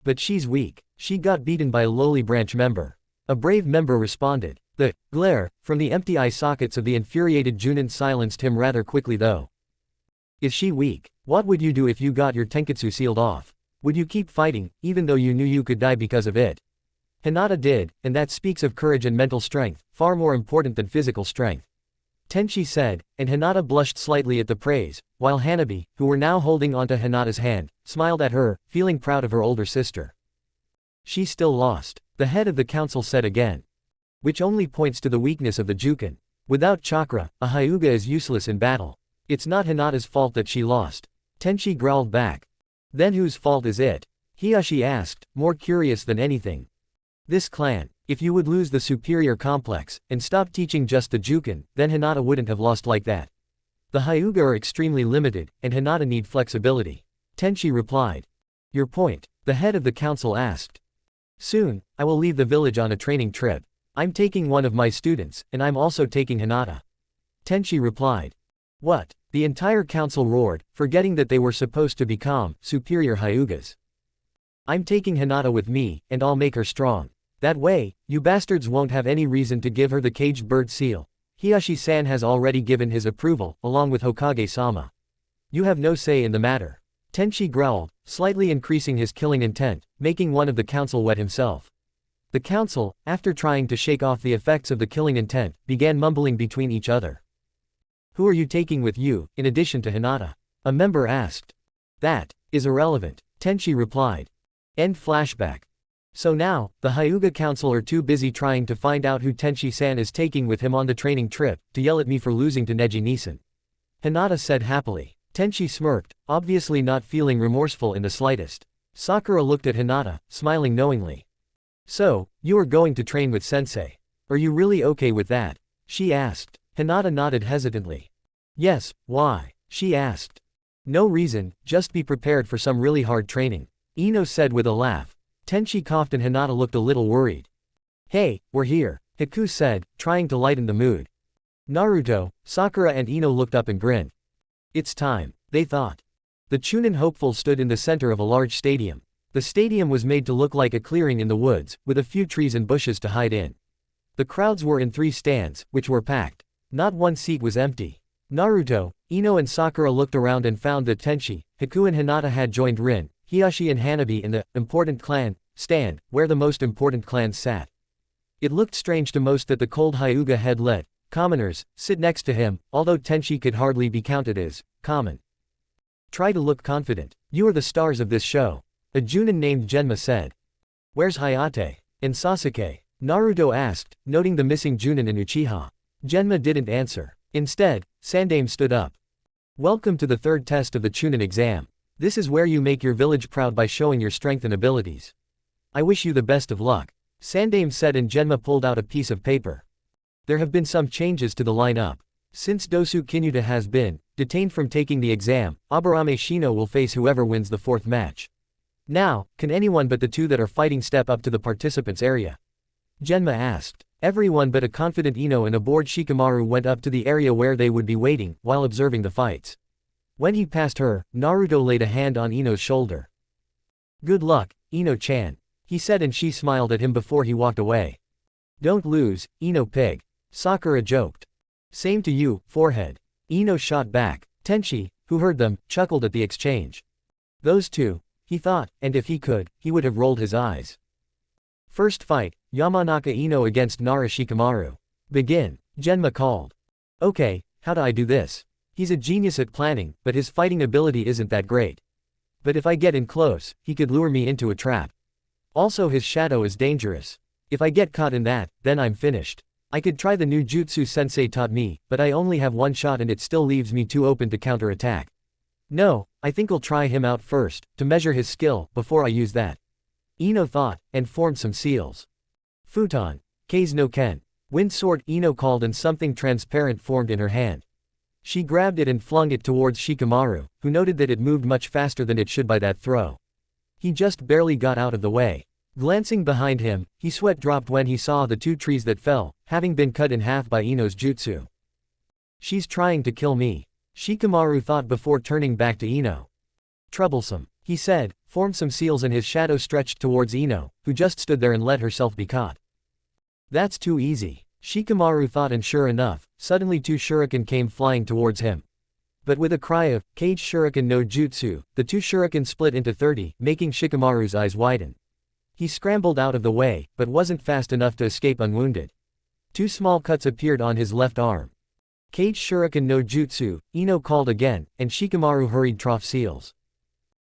But she's weak, she got beaten by a lowly branch member. A brave member responded. The glare from the empty eye sockets of the infuriated Junin silenced him rather quickly though. Is she weak? What would you do if you got your tenketsu sealed off? Would you keep fighting, even though you knew you could die because of it? Hinata did, and that speaks of courage and mental strength, far more important than physical strength. Tenchi said, and Hinata blushed slightly at the praise, while Hanabi, who were now holding onto Hinata's hand, smiled at her, feeling proud of her older sister. She still lost, the head of the council said again. Which only points to the weakness of the Jukin. Without chakra, a Hyuga is useless in battle. It's not Hinata's fault that she lost. Tenchi growled back. Then whose fault is it? Hiyashi asked, more curious than anything. This clan. If you would lose the superior complex, and stop teaching just the Jukin, then Hinata wouldn't have lost like that. The Hyuga are extremely limited, and Hinata need flexibility. Tenchi replied. Your point, the head of the council asked. Soon, I will leave the village on a training trip. I'm taking one of my students, and I'm also taking Hinata. Tenchi replied. What? The entire council roared, forgetting that they were supposed to become superior Hyugas. I'm taking Hinata with me, and I'll make her strong. That way, you bastards won't have any reason to give her the caged bird seal, Hiyashi-san has already given his approval, along with Hokage-sama. You have no say in the matter. Tenchi growled, slightly increasing his killing intent, making one of the council wet himself. The council, after trying to shake off the effects of the killing intent, began mumbling between each other. Who are you taking with you, in addition to Hinata? A member asked. That is irrelevant, Tenchi replied. End flashback. So now, the Hyuga council are too busy trying to find out who Tenchi-san is taking with him on the training trip, to yell at me for losing to Neji-Nisan. Hinata said happily. Tenchi smirked, obviously not feeling remorseful in the slightest. Sakura looked at Hinata, smiling knowingly. So, you are going to train with sensei. Are you really okay with that? She asked. Hinata nodded hesitantly. Yes, why? She asked. No reason, just be prepared for some really hard training. Ino said with a laugh. Tenchi coughed and Hinata looked a little worried. Hey, we're here, Hiku said, trying to lighten the mood. Naruto, Sakura and Ino looked up and grinned. It's time, they thought. The Chunin hopefuls stood in the center of a large stadium. The stadium was made to look like a clearing in the woods, with a few trees and bushes to hide in. The crowds were in 3 stands, which were packed. Not one seat was empty. Naruto, Ino and Sakura looked around and found that Tenchi, Hiku and Hinata had joined Rin, Hiyashi and Hanabi in the important clan stand, where the most important clans sat. It looked strange to most that the cold Hyuga had let commoners sit next to him, although Tenchi could hardly be counted as common. Try to look confident. You are the stars of this show. A Junin named Genma said. Where's Hayate and Sasuke? Naruto asked, noting the missing Junin and Uchiha. Genma didn't answer. Instead, Sandame stood up. Welcome to the 3rd test of the Chunin exam. This is where you make your village proud by showing your strength and abilities. I wish you the best of luck, Sandame said, and Genma pulled out a piece of paper. There have been some changes to the lineup. Since Dosu Kinuta has been detained from taking the exam, Aburame Shino will face whoever wins the 4th match. Now, can anyone but the 2 that are fighting step up to the participants area? Genma asked. Everyone but a confident Ino and a bored Shikamaru went up to the area where they would be waiting, while observing the fights. When he passed her, Naruto laid a hand on Ino's shoulder. Good luck, Ino-chan, he said, and she smiled at him before he walked away. Don't lose, Ino pig, Sakura joked. Same to you, forehead, Ino shot back. Tenchi, who heard them, chuckled at the exchange. Those 2, he thought, and if he could, he would have rolled his eyes. First fight, Yamanaka Ino against Nara Shikamaru. Begin, Genma called. Okay, how do I do this? He's a genius at planning, but his fighting ability isn't that great. But if I get in close, he could lure me into a trap. Also his shadow is dangerous. If I get caught in that, then I'm finished. I could try the new jutsu sensei taught me, but I only have 1 shot and it still leaves me too open to counterattack. No, I think I'll try him out first, to measure his skill, before I use that. Ino thought, and formed some seals. Futon, Kei's no Ken. Wind sword, Ino called, and something transparent formed in her hand. She grabbed it and flung it towards Shikamaru, who noted that it moved much faster than it should by that throw. He just barely got out of the way. Glancing behind him, his sweat dropped when he saw the 2 trees that fell, having been cut in half by Ino's jutsu. She's trying to kill me, Shikamaru thought before turning back to Ino. Troublesome, he said, formed some seals, and his shadow stretched towards Ino, who just stood there and let herself be caught. That's too easy, Shikamaru thought, and sure enough, suddenly 2 shuriken came flying towards him. But with a cry of, Cage Shuriken no Jutsu, the 2 shuriken split into 30, making Shikamaru's eyes widen. He scrambled out of the way, but wasn't fast enough to escape unwounded. 2 small cuts appeared on his left arm. Cage Shuriken no Jutsu, Ino called again, and Shikamaru hurried trough seals.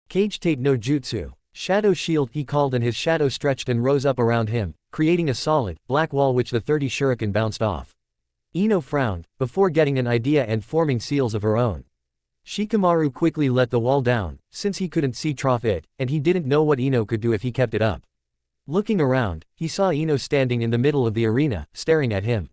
Cage Tate no Jutsu, Shadow Shield, he called, and his shadow stretched and rose up around him, creating a solid, black wall which the 30 shuriken bounced off. Ino frowned, before getting an idea and forming seals of her own. Shikamaru quickly let the wall down, since he couldn't see trough it, and he didn't know what Ino could do if he kept it up. Looking around, he saw Ino standing in the middle of the arena, staring at him.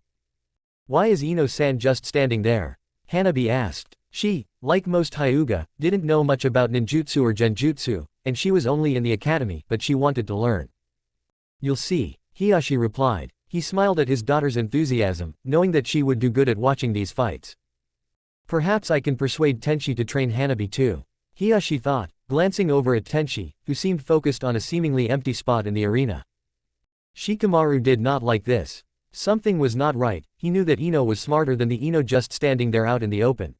Why is Ino-san just standing there? Hanabi asked. She, like most Hyuga, didn't know much about ninjutsu or genjutsu, and she was only in the academy, but she wanted to learn. You'll see, Hiyashi replied. He smiled at his daughter's enthusiasm, knowing that she would do good at watching these fights. Perhaps I can persuade Tenchi to train Hanabi too, Hiyashi thought, glancing over at Tenchi, who seemed focused on a seemingly empty spot in the arena. Shikamaru did not like this. Something was not right. He knew that Ino was smarter than the Ino just standing there out in the open.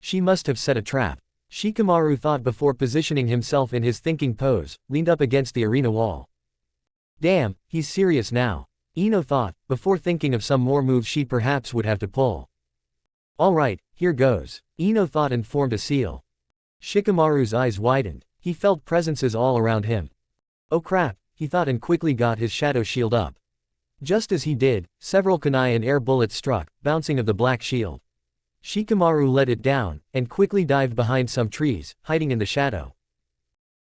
She must have set a trap. Shikamaru thought before positioning himself in his thinking pose, leaned up against the arena wall. Damn, he's serious now. Ino thought, before thinking of some more moves she perhaps would have to pull. Alright, here goes. Ino thought and formed a seal. Shikamaru's eyes widened. He felt presences all around him. Oh crap, he thought and quickly got his shadow shield up. Just as he did, several kunai and air bullets struck, bouncing of the black shield. Shikamaru let it down, and quickly dived behind some trees, hiding in the shadow.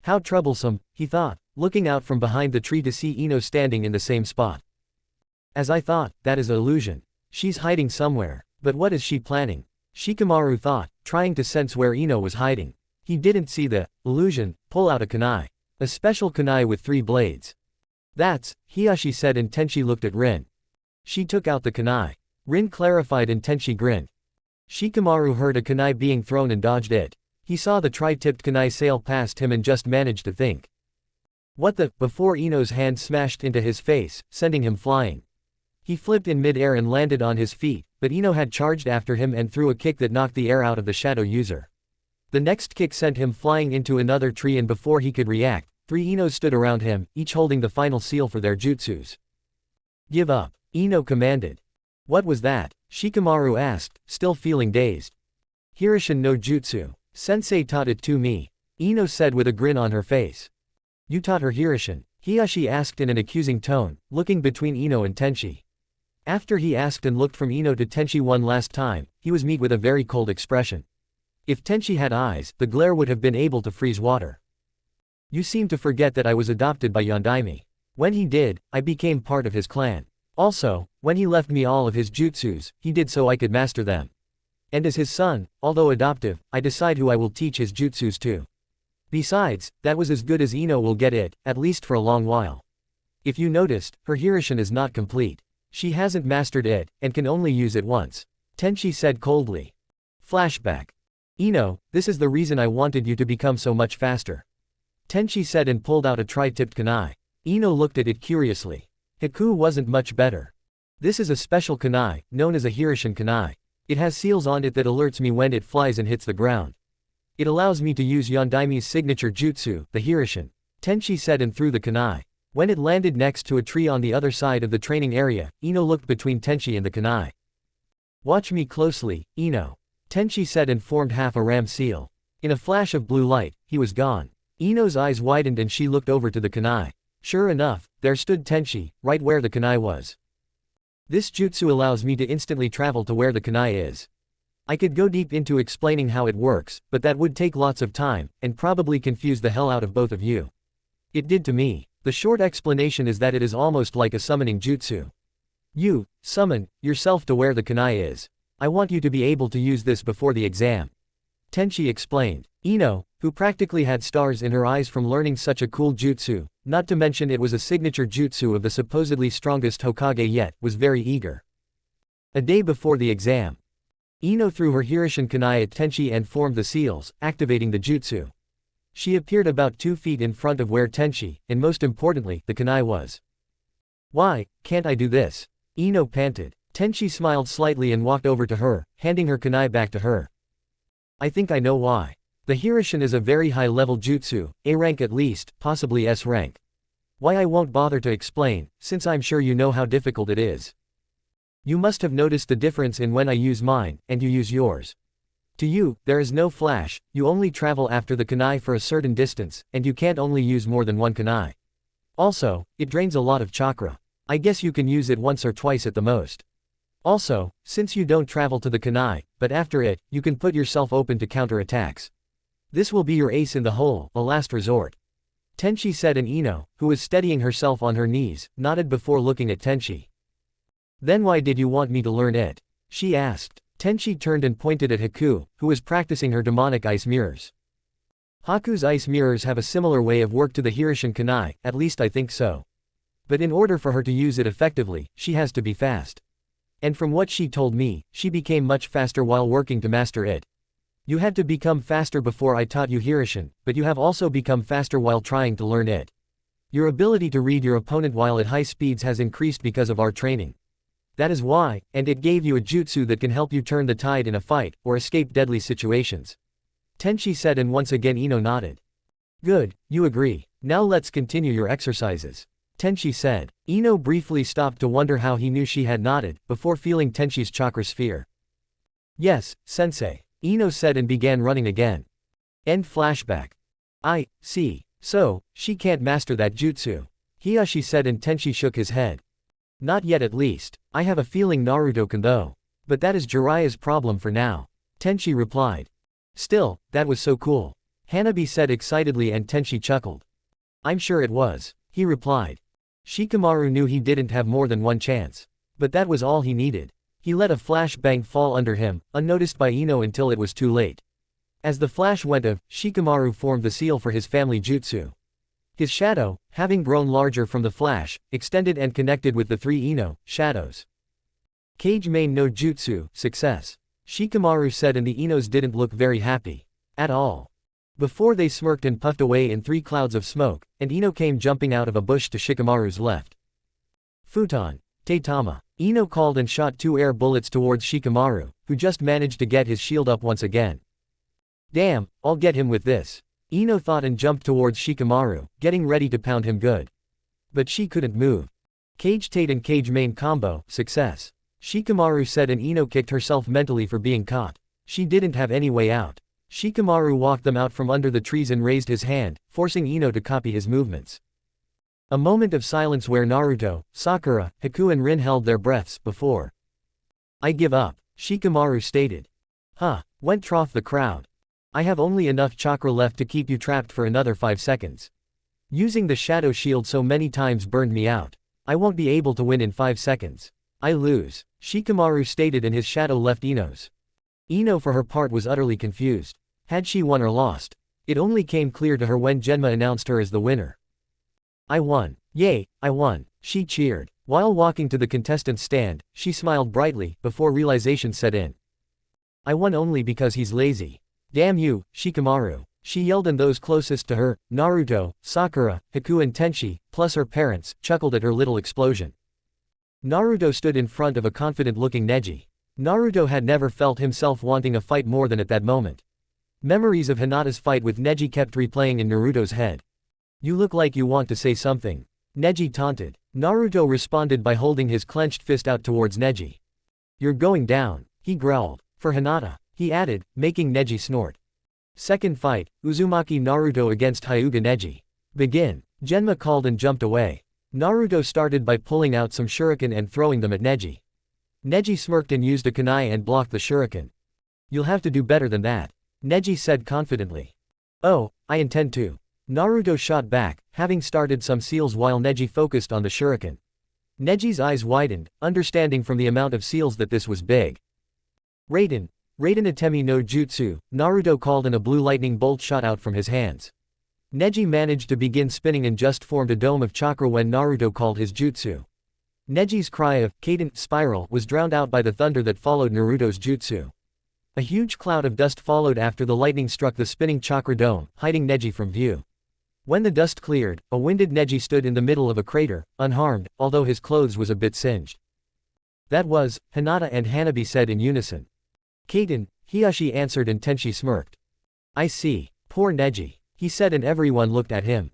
How troublesome, he thought, looking out from behind the tree to see Ino standing in the same spot. As I thought, that is an illusion. She's hiding somewhere, but what is she planning? Shikamaru thought, trying to sense where Ino was hiding. He didn't see the illusion. Pull out a kunai. A special kunai with 3 blades. That's, Hiyashi said, and Tenchi looked at Rin. She took out the kunai. Rin clarified and Tenchi grinned. Shikamaru heard a kunai being thrown and dodged it. He saw the tri-tipped kunai sail past him and just managed to think. What the, before Ino's hand smashed into his face, sending him flying. He flipped in mid-air and landed on his feet, but Ino had charged after him and threw a kick that knocked the air out of the shadow user. The next kick sent him flying into another tree, and before he could react, 3 Inos stood around him, each holding the final seal for their jutsus. Give up, Ino commanded. What was that? Shikamaru asked, still feeling dazed. Hirishin no jutsu. Sensei taught it to me, Ino said with a grin on her face. You taught her Hirishin? Hiyashi asked in an accusing tone, looking between Ino and Tenchi. After he asked and looked from Ino to Tenchi one last time, he was met with a very cold expression. If Tenchi had eyes, the glare would have been able to freeze water. You seem to forget that I was adopted by Yondaime. When he did, I became part of his clan. Also, when he left me all of his jutsus, he did so I could master them. And as his son, although adoptive, I decide who I will teach his jutsus to. Besides, that was as good as Ino will get it, at least for a long while. If you noticed, her Hirishin is not complete. She hasn't mastered it, and can only use it once. Tenchi said coldly. Flashback. Ino, this is the reason I wanted you to become so much faster. Tenchi said and pulled out a tri-tipped kunai. Ino looked at it curiously. Haku wasn't much better. This is a special kunai, known as a Hirishin kunai. It has seals on it that alerts me when it flies and hits the ground. It allows me to use Yondaime's signature jutsu, the Hirishin. Tenchi said and threw the kunai. When it landed next to a tree on the other side of the training area, Ino looked between Tenchi and the kunai. Watch me closely, Ino. Tenchi said and formed half a ram seal. In a flash of blue light, he was gone. Ino's eyes widened and she looked over to the kunai. Sure enough, there stood Tenchi, right where the kunai was. This jutsu allows me to instantly travel to where the kunai is. I could go deep into explaining how it works, but that would take lots of time, and probably confuse the hell out of both of you. It did to me. The short explanation is that it is almost like a summoning jutsu. You, summon, yourself to where the kunai is. I want you to be able to use this before the exam. Tenchi explained. Ino, who practically had stars in her eyes from learning such a cool jutsu, not to mention it was a signature jutsu of the supposedly strongest Hokage yet, was very eager. A day before the exam. Ino threw her Hirishin kunai at Tenchi and formed the seals, activating the jutsu. She appeared about 2 feet in front of where Tenchi, and most importantly, the kunai was. Why, can't I do this? Ino panted. Tenchi smiled slightly and walked over to her, handing her kunai back to her. I think I know why. The Hirishin is a very high-level jutsu, A rank at least, possibly S rank. Why I won't bother to explain, since I'm sure you know how difficult it is. You must have noticed the difference in when I use mine, and you use yours. To you, there is no flash, you only travel after the kunai for a certain distance, and you can't only use more than one kunai. Also, it drains a lot of chakra. I guess you can use it once or twice at the most. Also, since you don't travel to the kunai, but after it, you can put yourself open to counter-attacks. This will be your ace in the hole, a last resort. Tenchi said, and Ino, who was steadying herself on her knees, nodded before looking at Tenchi. Then why did you want me to learn it? She asked. Tenchi turned and pointed at Haku, who was practicing her demonic ice mirrors. Haku's ice mirrors have a similar way of work to the Hirishin kunai, at least I think so. But in order for her to use it effectively, she has to be fast. And from what she told me, she became much faster while working to master it. You had to become faster before I taught you Hirishin, but you have also become faster while trying to learn it. Your ability to read your opponent while at high speeds has increased because of our training. That is why, and it gave you a jutsu that can help you turn the tide in a fight, or escape deadly situations. Tenchi said, and once again Ino nodded. Good, you agree. Now let's continue your exercises. Tenchi said. Ino briefly stopped to wonder how he knew she had nodded, before feeling Tenchi's chakra sphere. Yes, sensei. Ino said and began running again. End flashback. I see. So, she can't master that jutsu. Hiyashi said, and Tenchi shook his head. Not yet at least. I have a feeling Naruto can though. But that is Jiraiya's problem for now. Tenchi replied. Still, that was so cool. Hanabi said excitedly, and Tenchi chuckled. I'm sure it was. He replied. Shikamaru knew he didn't have more than one chance. But that was all he needed. He let a flashbang fall under him, unnoticed by Ino until it was too late. As the flash went off, Shikamaru formed the seal for his family jutsu. His shadow, having grown larger from the flash, extended and connected with the three Ino shadows. Kage main no jutsu, success. Shikamaru said, and the Inos didn't look very happy. At all. Before they smirked and puffed away in 3 clouds of smoke, and Ino came jumping out of a bush to Shikamaru's left. Futon. Taitama. Ino called and shot 2 air bullets towards Shikamaru, who just managed to get his shield up once again. Damn, I'll get him with this. Ino thought and jumped towards Shikamaru, getting ready to pound him good. But she couldn't move. Kage Tate and Kage main combo, success. Shikamaru said, and Ino kicked herself mentally for being caught. She didn't have any way out. Shikamaru walked them out from under the trees and raised his hand, forcing Ino to copy his movements. A moment of silence where Naruto, Sakura, Haku and Rin held their breaths before. I give up, Shikamaru stated. Huh, went trough the crowd. I have only enough chakra left to keep you trapped for another 5 seconds. Using the shadow shield so many times burned me out. I won't be able to win in 5 seconds. I lose, Shikamaru stated, and his shadow left Ino's. Ino for her part was utterly confused. Had she won or lost? It only came clear to her when Genma announced her as the winner. I won. Yay, I won, she cheered. While walking to the contestant's stand, she smiled brightly, before realization set in. I won only because he's lazy. Damn you, Shikamaru, she yelled, and those closest to her, Naruto, Sakura, Haku and Tenchi, plus her parents, chuckled at her little explosion. Naruto stood in front of a confident-looking Neji. Naruto had never felt himself wanting a fight more than at that moment. Memories of Hinata's fight with Neji kept replaying in Naruto's head. You look like you want to say something. Neji taunted. Naruto responded by holding his clenched fist out towards Neji. You're going down, he growled. For Hinata, he added, making Neji snort. Second fight, Uzumaki Naruto against Hyuga Neji. Begin. Genma called and jumped away. Naruto started by pulling out some shuriken and throwing them at Neji. Neji smirked and used a kunai and blocked the shuriken. You'll have to do better than that, Neji said confidently. Oh, I intend to. Naruto shot back, having started some seals while Neji focused on the shuriken. Neji's eyes widened, understanding from the amount of seals that this was big. Raiden Atemi no Jutsu, Naruto called, and a blue lightning bolt shot out from his hands. Neji managed to begin spinning and just formed a dome of chakra when Naruto called his jutsu. Neji's cry of cadent spiral was drowned out by the thunder that followed Naruto's jutsu. A huge cloud of dust followed after the lightning struck the spinning chakra dome, hiding Neji from view. When the dust cleared, a winded Neji stood in the middle of a crater, unharmed, although his clothes was a bit singed. That was, Hinata and Hanabi said in unison. Kaden, Hiyashi answered, and Tenchi smirked. I see. Poor Neji, he said, and everyone looked at him.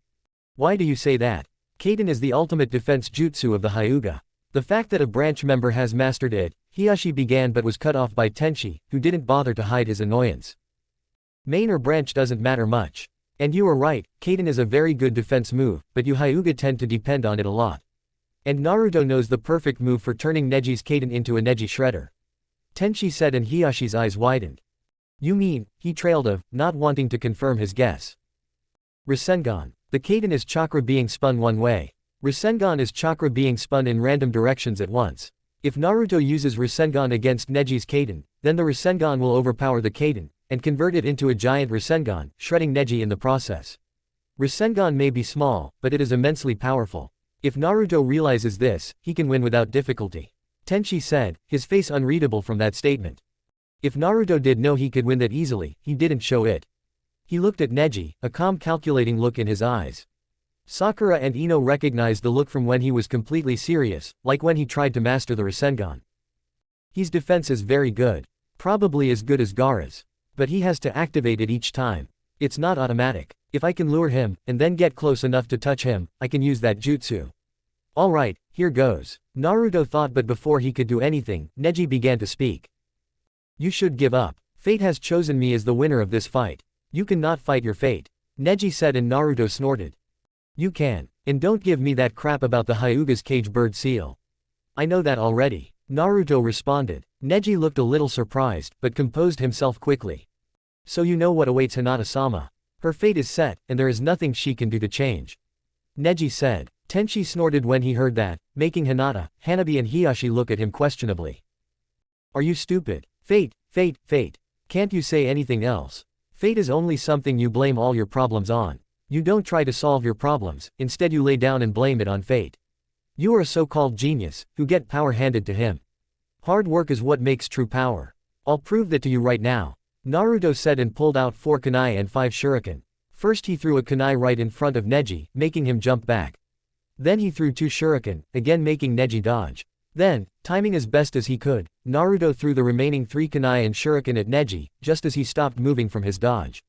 Why do you say that? Kaden is the ultimate defense jutsu of the Hyuga. The fact that a branch member has mastered it, Hiyashi began but was cut off by Tenchi, who didn't bother to hide his annoyance. Main or branch doesn't matter much. And you are right, Kaden is a very good defense move, but you Hyuga tend to depend on it a lot. And Naruto knows the perfect move for turning Neji's Kaden into a Neji shredder. Tenchi said, and Hiyashi's eyes widened. You mean, he trailed off, not wanting to confirm his guess. Rasengan. The Kaden is chakra being spun one way. Rasengan is chakra being spun in random directions at once. If Naruto uses Rasengan against Neji's Kaden, then the Rasengan will overpower the Kaden, and convert it into a giant Rasengan, shredding Neji in the process. Rasengan may be small, but it is immensely powerful. If Naruto realizes this, he can win without difficulty. Tenchi said, his face unreadable from that statement. If Naruto did know he could win that easily, he didn't show it. He looked at Neji, a calm calculating look in his eyes. Sakura and Ino recognized the look from when he was completely serious, like when he tried to master the rasengan. His defense is very good. Probably as good as Gaara's. But he has to activate it each time. It's not automatic. If I can lure him, and then get close enough to touch him, I can use that jutsu. Alright, here goes. Naruto thought, but before he could do anything, Neji began to speak. You should give up. Fate has chosen me as the winner of this fight. You cannot fight your fate. Neji said, and Naruto snorted. You can. And don't give me that crap about the Hyuga's cage bird seal. I know that already. Naruto responded. Neji looked a little surprised, but composed himself quickly. So you know what awaits Hinata-sama. Her fate is set, and there is nothing she can do to change. Neji said. Tenchi snorted when he heard that, making Hinata, Hanabi and Hiyashi look at him questionably. Are you stupid? Fate, fate, fate. Can't you say anything else? Fate is only something you blame all your problems on. You don't try to solve your problems, instead you lay down and blame it on fate. You are a so-called genius, who get power handed to him. Hard work is what makes true power. I'll prove that to you right now. Naruto said and pulled out 4 kunai and 5 shuriken. First he threw a kunai right in front of Neji, making him jump back. Then he threw 2 shuriken, again making Neji dodge. Then, timing as best as he could, Naruto threw the remaining 3 kunai and shuriken at Neji, just as he stopped moving from his dodge.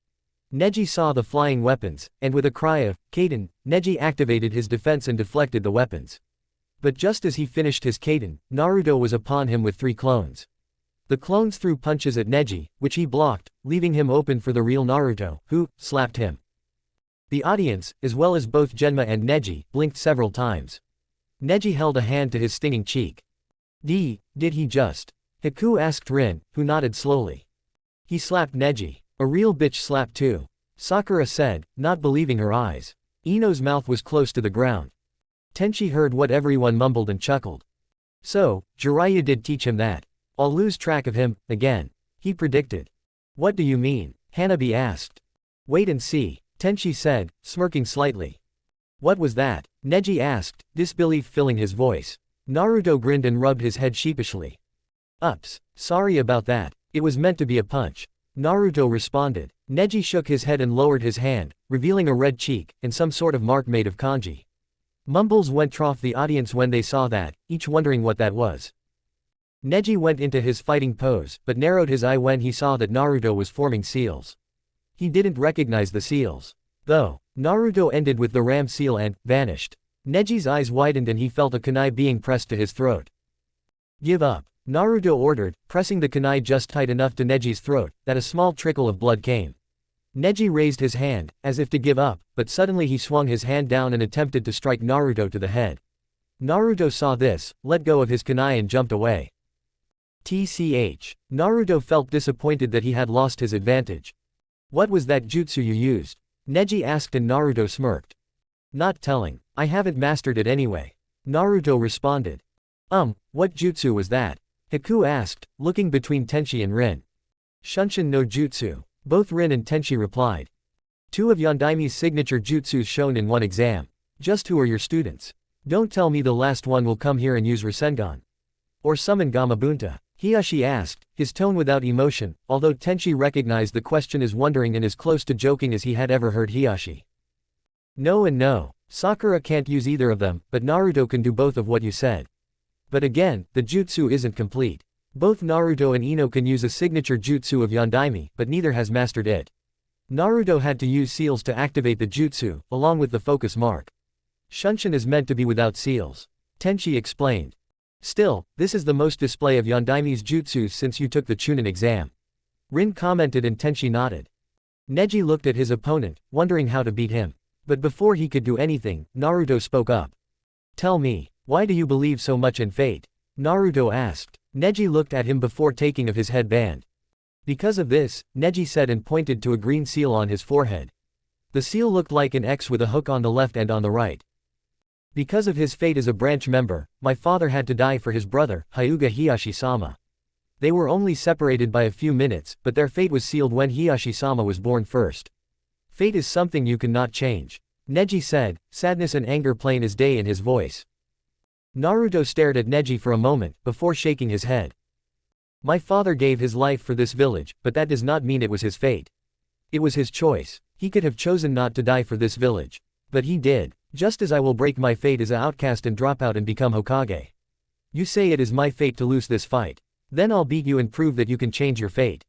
Neji saw the flying weapons, and with a cry of, Kaden, Neji activated his defense and deflected the weapons. But just as he finished his Kaden, Naruto was upon him with 3 clones. The clones threw punches at Neji, which he blocked, leaving him open for the real Naruto, who slapped him. The audience, as well as both Genma and Neji, blinked several times. Neji held a hand to his stinging cheek. Did he just? Haku asked Rin, who nodded slowly. He slapped Neji. A real bitch slap too. Sakura said, not believing her eyes. Ino's mouth was close to the ground. Tenchi heard what everyone mumbled and chuckled. So, Jiraiya did teach him that. I'll lose track of him, again. He predicted. What do you mean? Hanabi asked. Wait and see, Tenchi said, smirking slightly. What was that? Neji asked, disbelief filling his voice. Naruto grinned and rubbed his head sheepishly. Ups, sorry about that. It was meant to be a punch. Naruto responded. Neji shook his head and lowered his hand, revealing a red cheek, and some sort of mark made of kanji. Mumbles went off the audience when they saw that, each wondering what that was. Neji went into his fighting pose, but narrowed his eye when he saw that Naruto was forming seals. He didn't recognize the seals. Though, Naruto ended with the ram seal and vanished. Neji's eyes widened and he felt a kunai being pressed to his throat. Give up, Naruto ordered, pressing the kunai just tight enough to Neji's throat, that a small trickle of blood came. Neji raised his hand, as if to give up, but suddenly he swung his hand down and attempted to strike Naruto to the head. Naruto saw this, let go of his kunai and jumped away. Naruto felt disappointed that he had lost his advantage. What was that jutsu you used? Neji asked and Naruto smirked. Not telling, I haven't mastered it anyway. Naruto responded. What jutsu was that? Haku asked, looking between Tenchi and Rin. Shunshin no jutsu. Both Rin and Tenchi replied. 2 of Yondaimi's signature jutsus shown in one exam. Just who are your students? Don't tell me the last one will come here and use Rasengan. Or summon Gamabunta. Hiyashi asked, his tone without emotion, although Tenchi recognized the question as wondering and as close to joking as he had ever heard Hiyashi. No and no. Sakura can't use either of them, but Naruto can do both of what you said. But again, the jutsu isn't complete. Both Naruto and Ino can use a signature jutsu of Yondaime, but neither has mastered it. Naruto had to use seals to activate the jutsu, along with the focus mark. Shunshin is meant to be without seals. Tenchi explained. Still, this is the most display of Yondaime's jutsus since you took the Chunin exam. Rin commented and Tenchi nodded. Neji looked at his opponent, wondering how to beat him. But before he could do anything, Naruto spoke up. Tell me, why do you believe so much in fate? Naruto asked. Neji looked at him before taking of his headband. Because of this, Neji said and pointed to a green seal on his forehead. The seal looked like an X with a hook on the left and on the right. Because of his fate as a branch member, my father had to die for his brother, Hyuga Hiyashi-sama. They were only separated by a few minutes, but their fate was sealed when Hiyashi-sama was born first. Fate is something you cannot change. Neji said, sadness and anger plain as day in his voice. Naruto stared at Neji for a moment, before shaking his head. My father gave his life for this village, but that does not mean it was his fate. It was his choice. He could have chosen not to die for this village. But he did. Just as I will break my fate as an outcast and drop out and become Hokage. You say it is my fate to lose this fight. Then I'll beat you and prove that you can change your fate.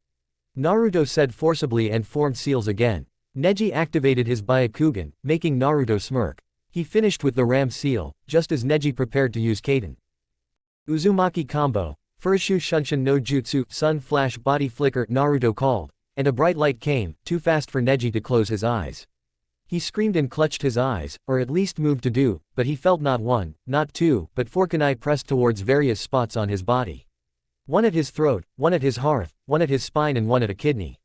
Naruto said forcibly and formed seals again. Neji activated his Byakugan, making Naruto smirk. He finished with the ram seal, just as Neji prepared to use Kaden. Uzumaki combo, Furushu Shunshin no Jutsu, sun flash body flicker, Naruto called, and a bright light came, too fast for Neji to close his eyes. He screamed and clutched his eyes, or at least moved to do, but he felt not one, not two, but four kunai pressed towards various spots on his body. One at his throat, one at his heart, one at his spine and one at a kidney.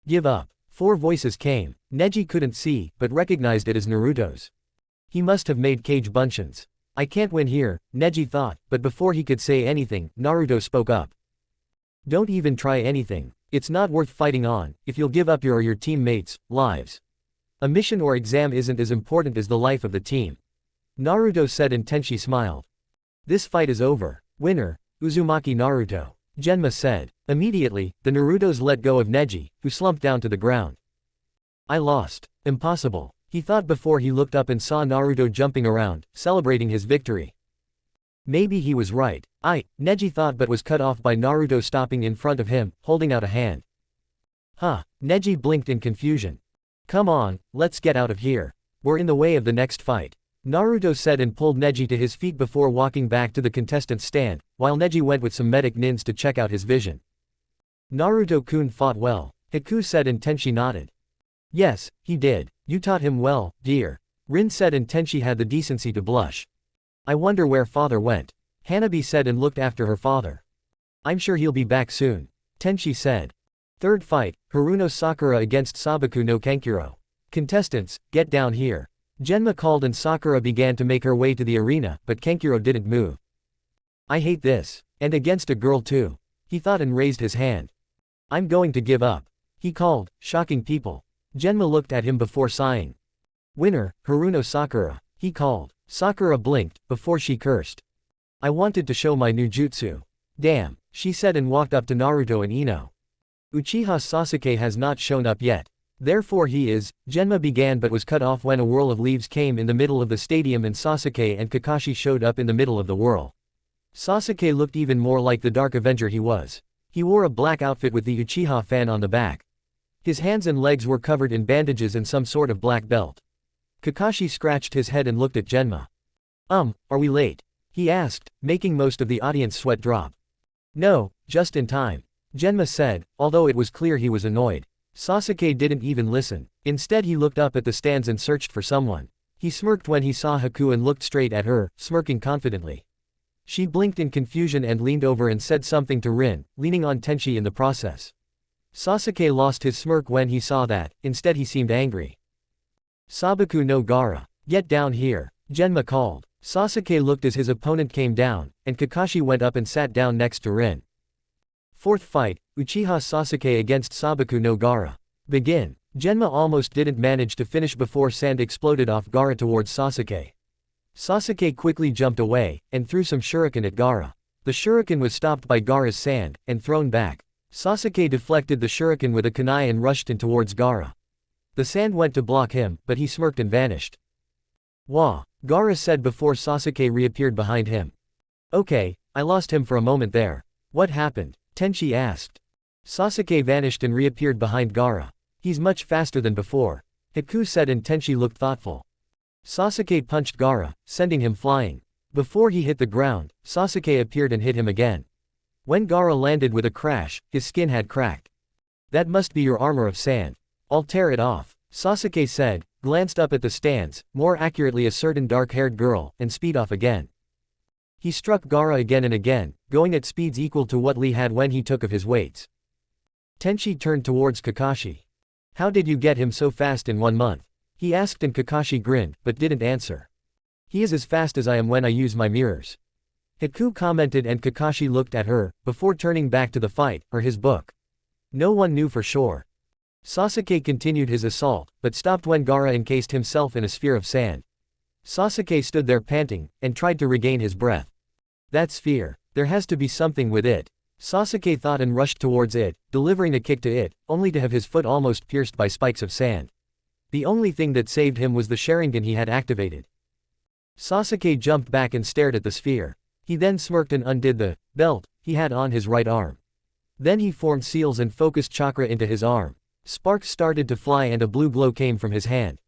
Give up. Four voices came. Neji couldn't see, but recognized it as Naruto's. He must have made Kage Bunshin's. I can't win here, Neji thought, but before he could say anything, Naruto spoke up. Don't even try anything. It's not worth fighting on, if you'll give up your or your teammates' lives. A mission or exam isn't as important as the life of the team. Naruto said and Tenchi smiled. This fight is over. Winner, Uzumaki Naruto. Genma said. Immediately, the Narutos let go of Neji, who slumped down to the ground. I lost. Impossible. He thought before he looked up and saw Naruto jumping around, celebrating his victory. Maybe he was right. Neji thought but was cut off by Naruto stopping in front of him, holding out a hand. Huh. Neji blinked in confusion. Come on, let's get out of here. We're in the way of the next fight. Naruto said and pulled Neji to his feet before walking back to the contestants' stand, while Neji went with some medic nins to check out his vision. Naruto-kun fought well, Hiku said and Tenchi nodded. Yes, he did. You taught him well, dear. Rin said and Tenchi had the decency to blush. I wonder where father went. Hanabi said and looked after her father. I'm sure he'll be back soon. Tenchi said. Third fight, Haruno Sakura against Sabaku no Kankuro. Contestants, get down here. Genma called and Sakura began to make her way to the arena, but Kankuro didn't move. I hate this. And against a girl too. He thought and raised his hand. I'm going to give up. He called, shocking people. Genma looked at him before sighing. Winner, Haruno Sakura. He called. Sakura blinked, before she cursed. I wanted to show my new jutsu. Damn, she said and walked up to Naruto and Ino. Uchiha Sasuke has not shown up yet. Therefore he is, Genma began but was cut off when a whirl of leaves came in the middle of the stadium and Sasuke and Kakashi showed up in the middle of the whirl. Sasuke looked even more like the Dark Avenger he was. He wore a black outfit with the Uchiha fan on the back. His hands and legs were covered in bandages and some sort of black belt. Kakashi scratched his head and looked at Genma. Are we late? He asked, making most of the audience sweat drop. No, just in time. Genma said, although it was clear he was annoyed. Sasuke didn't even listen. Instead he looked up at the stands and searched for someone. He smirked when he saw Haku and looked straight at her, smirking confidently. She blinked in confusion and leaned over and said something to Rin, leaning on Tenchi in the process. Sasuke lost his smirk when he saw that, instead he seemed angry. Sabaku no Gaara. Get down here. Genma called. Sasuke looked as his opponent came down, and Kakashi went up and sat down next to Rin. Fourth fight, Uchiha Sasuke against Sabaku no Gaara. Begin. Genma almost didn't manage to finish before sand exploded off Gaara towards Sasuke. Sasuke quickly jumped away, and threw some shuriken at Gaara. The shuriken was stopped by Gaara's sand, and thrown back. Sasuke deflected the shuriken with a kunai and rushed in towards Gaara. The sand went to block him, but he smirked and vanished. Wah! Gaara said before Sasuke reappeared behind him. Okay, I lost him for a moment there. What happened? Tenchi asked. Sasuke vanished and reappeared behind Gaara. He's much faster than before. Hiku said and Tenchi looked thoughtful. Sasuke punched Gaara, sending him flying. Before he hit the ground, Sasuke appeared and hit him again. When Gaara landed with a crash, his skin had cracked. That must be your armor of sand. I'll tear it off, Sasuke said, glanced up at the stands, more accurately a certain dark-haired girl, and speed off again. He struck Gaara again and again, going at speeds equal to what Lee had when he took of his weights. Tenchi turned towards Kakashi. How did you get him so fast in 1 month? He asked and Kakashi grinned, but didn't answer. He is as fast as I am when I use my mirrors. Hiku commented and Kakashi looked at her, before turning back to the fight, or his book. No one knew for sure. Sasuke continued his assault, but stopped when Gaara encased himself in a sphere of sand. Sasuke stood there panting, and tried to regain his breath. That sphere. There has to be something with it. Sasuke thought and rushed towards it, delivering a kick to it, only to have his foot almost pierced by spikes of sand. The only thing that saved him was the Sharingan he had activated. Sasuke jumped back and stared at the sphere. He then smirked and undid the belt he had on his right arm. Then he formed seals and focused chakra into his arm. Sparks started to fly and a blue glow came from his hand.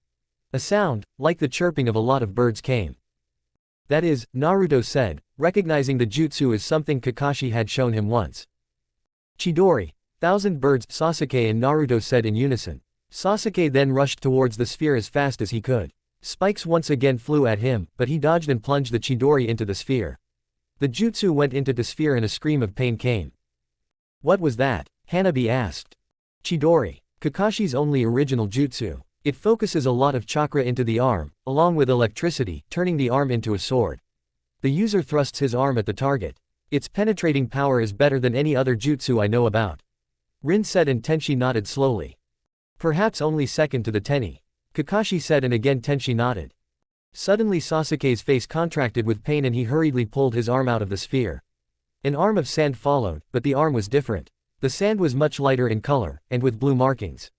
A sound, like the chirping of a lot of birds came. That is, Naruto said, recognizing the jutsu as something Kakashi had shown him once. Chidori, 1,000 birds, Sasuke and Naruto said in unison. Sasuke then rushed towards the sphere as fast as he could. Spikes once again flew at him, but he dodged and plunged the Chidori into the sphere. The jutsu went into the sphere and a scream of pain came. What was that? Hanabi asked. Chidori, Kakashi's only original jutsu. It focuses a lot of chakra into the arm, along with electricity, turning the arm into a sword. The user thrusts his arm at the target. Its penetrating power is better than any other jutsu I know about. Rin said and Tenchi nodded slowly. Perhaps only second to the Teni. Kakashi said and again Tenchi nodded. Suddenly Sasuke's face contracted with pain and he hurriedly pulled his arm out of the sphere. An arm of sand followed, but the arm was different. The sand was much lighter in color, and with blue markings.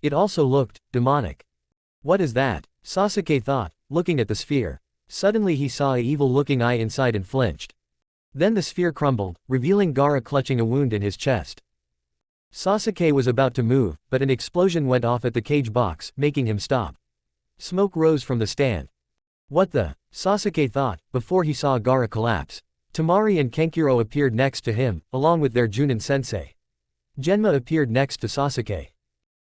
It also looked demonic. What is that? Sasuke thought, looking at the sphere. Suddenly he saw an evil-looking eye inside and flinched. Then the sphere crumbled, revealing Gaara clutching a wound in his chest. Sasuke was about to move, but an explosion went off at the cage box, making him stop. Smoke rose from the stand. What the? Sasuke thought, before he saw Gaara collapse. Temari and Kankuro appeared next to him, along with their Junin-sensei. Genma appeared next to Sasuke.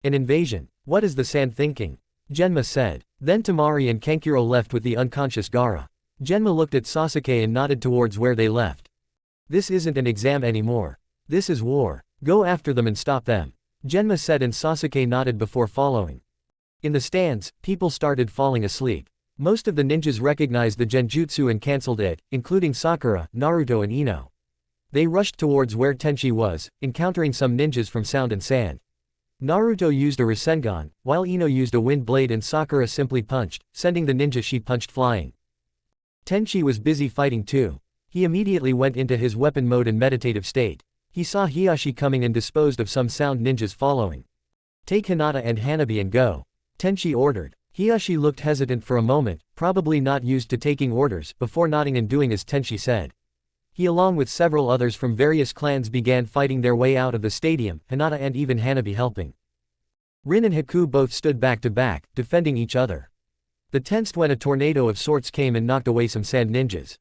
An invasion. What is the sand thinking? Genma said. Then Temari and Kankuro left with the unconscious Gaara. Genma looked at Sasuke and nodded towards where they left. This isn't an exam anymore. This is war. Go after them and stop them. Genma said and Sasuke nodded before following. In the stands, people started falling asleep. Most of the ninjas recognized the genjutsu and cancelled it, including Sakura, Naruto and Ino. They rushed towards where Tenchi was, encountering some ninjas from sound and sand. Naruto used a rasengan, while Ino used a wind blade and Sakura simply punched, sending the ninja she punched flying. Tenchi was busy fighting too. He immediately went into his weapon mode and meditative state. He saw Hiyashi coming and disposed of some sound ninjas following. Take Hinata and Hanabi and go. Tenchi ordered. Hiyashi looked hesitant for a moment, probably not used to taking orders, before nodding and doing as Tenchi said. He along with several others from various clans began fighting their way out of the stadium, Hinata and even Hanabi helping. Rin and Haku both stood back to back, defending each other. The tensed when a tornado of sorts came and knocked away some sand ninjas.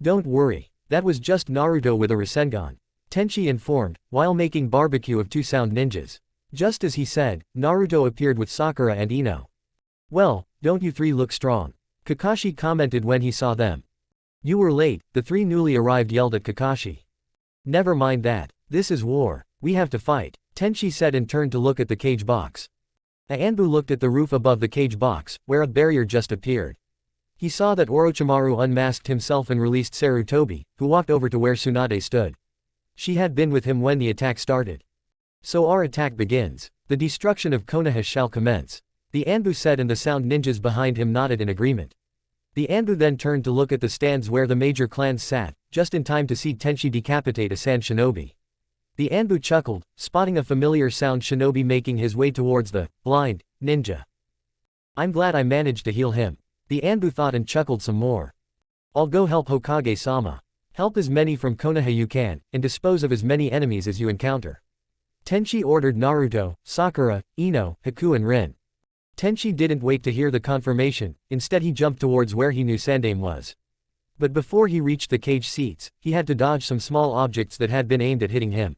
Don't worry, that was just Naruto with a rasengan. Tenchi informed, while making barbecue of two sound ninjas. Just as he said, Naruto appeared with Sakura and Ino. Well, don't you three look strong? Kakashi commented when he saw them. You were late, the three newly arrived yelled at Kakashi. Never mind that. This is war. We have to fight. Tenchi said and turned to look at the cage box. Anbu looked at the roof above the cage box, where a barrier just appeared. He saw that Orochimaru unmasked himself and released Sarutobi, who walked over to where Tsunade stood. She had been with him when the attack started. So our attack begins. The destruction of Konoha shall commence. The Anbu said and the sound ninjas behind him nodded in agreement. The Anbu then turned to look at the stands where the major clans sat, just in time to see Tenchi decapitate a sand shinobi. The Anbu chuckled, spotting a familiar sound shinobi making his way towards the blind ninja. I'm glad I managed to heal him. The Anbu thought and chuckled some more. I'll go help Hokage-sama. Help as many from Konoha you can, and dispose of as many enemies as you encounter. Tenchi ordered Naruto, Sakura, Ino, Haku and Rin. Tenchi didn't wait to hear the confirmation, instead he jumped towards where he knew Sandaime was. But before he reached the cage seats, he had to dodge some small objects that had been aimed at hitting him.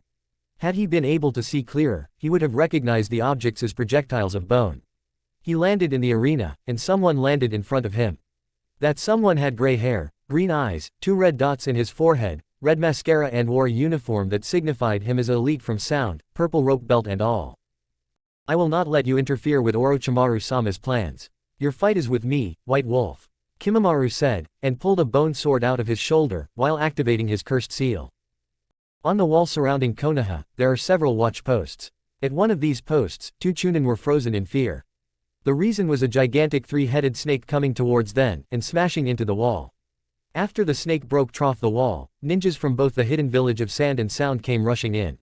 Had he been able to see clearer, he would have recognized the objects as projectiles of bone. He landed in the arena, and someone landed in front of him. That someone had gray hair, green eyes, 2 red dots in his forehead, red mascara and wore a uniform that signified him as an elite from sound, purple rope belt and all. I will not let you interfere with Orochimaru-sama's plans. Your fight is with me, White Wolf. Kimamaru said, and pulled a bone sword out of his shoulder, while activating his cursed seal. On the wall surrounding Konoha, there are several watch posts. At one of these posts, 2 Chunin were frozen in fear. The reason was a gigantic 3-headed snake coming towards them, and smashing into the wall. After the snake broke the wall, ninjas from both the hidden village of Sand and Sound came rushing in.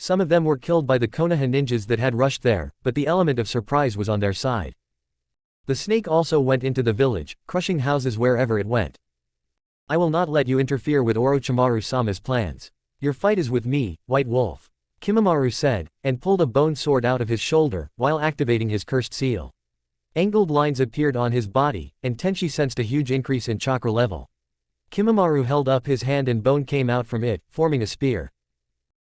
Some of them were killed by the Konoha ninjas that had rushed there, but the element of surprise was on their side. The snake also went into the village, crushing houses wherever it went. I will not let you interfere with Orochimaru-sama's plans. Your fight is with me, White Wolf. Kimamaru said, and pulled a bone sword out of his shoulder, while activating his cursed seal. Angled lines appeared on his body, and Tenchi sensed a huge increase in chakra level. Kimamaru held up his hand and bone came out from it, forming a spear.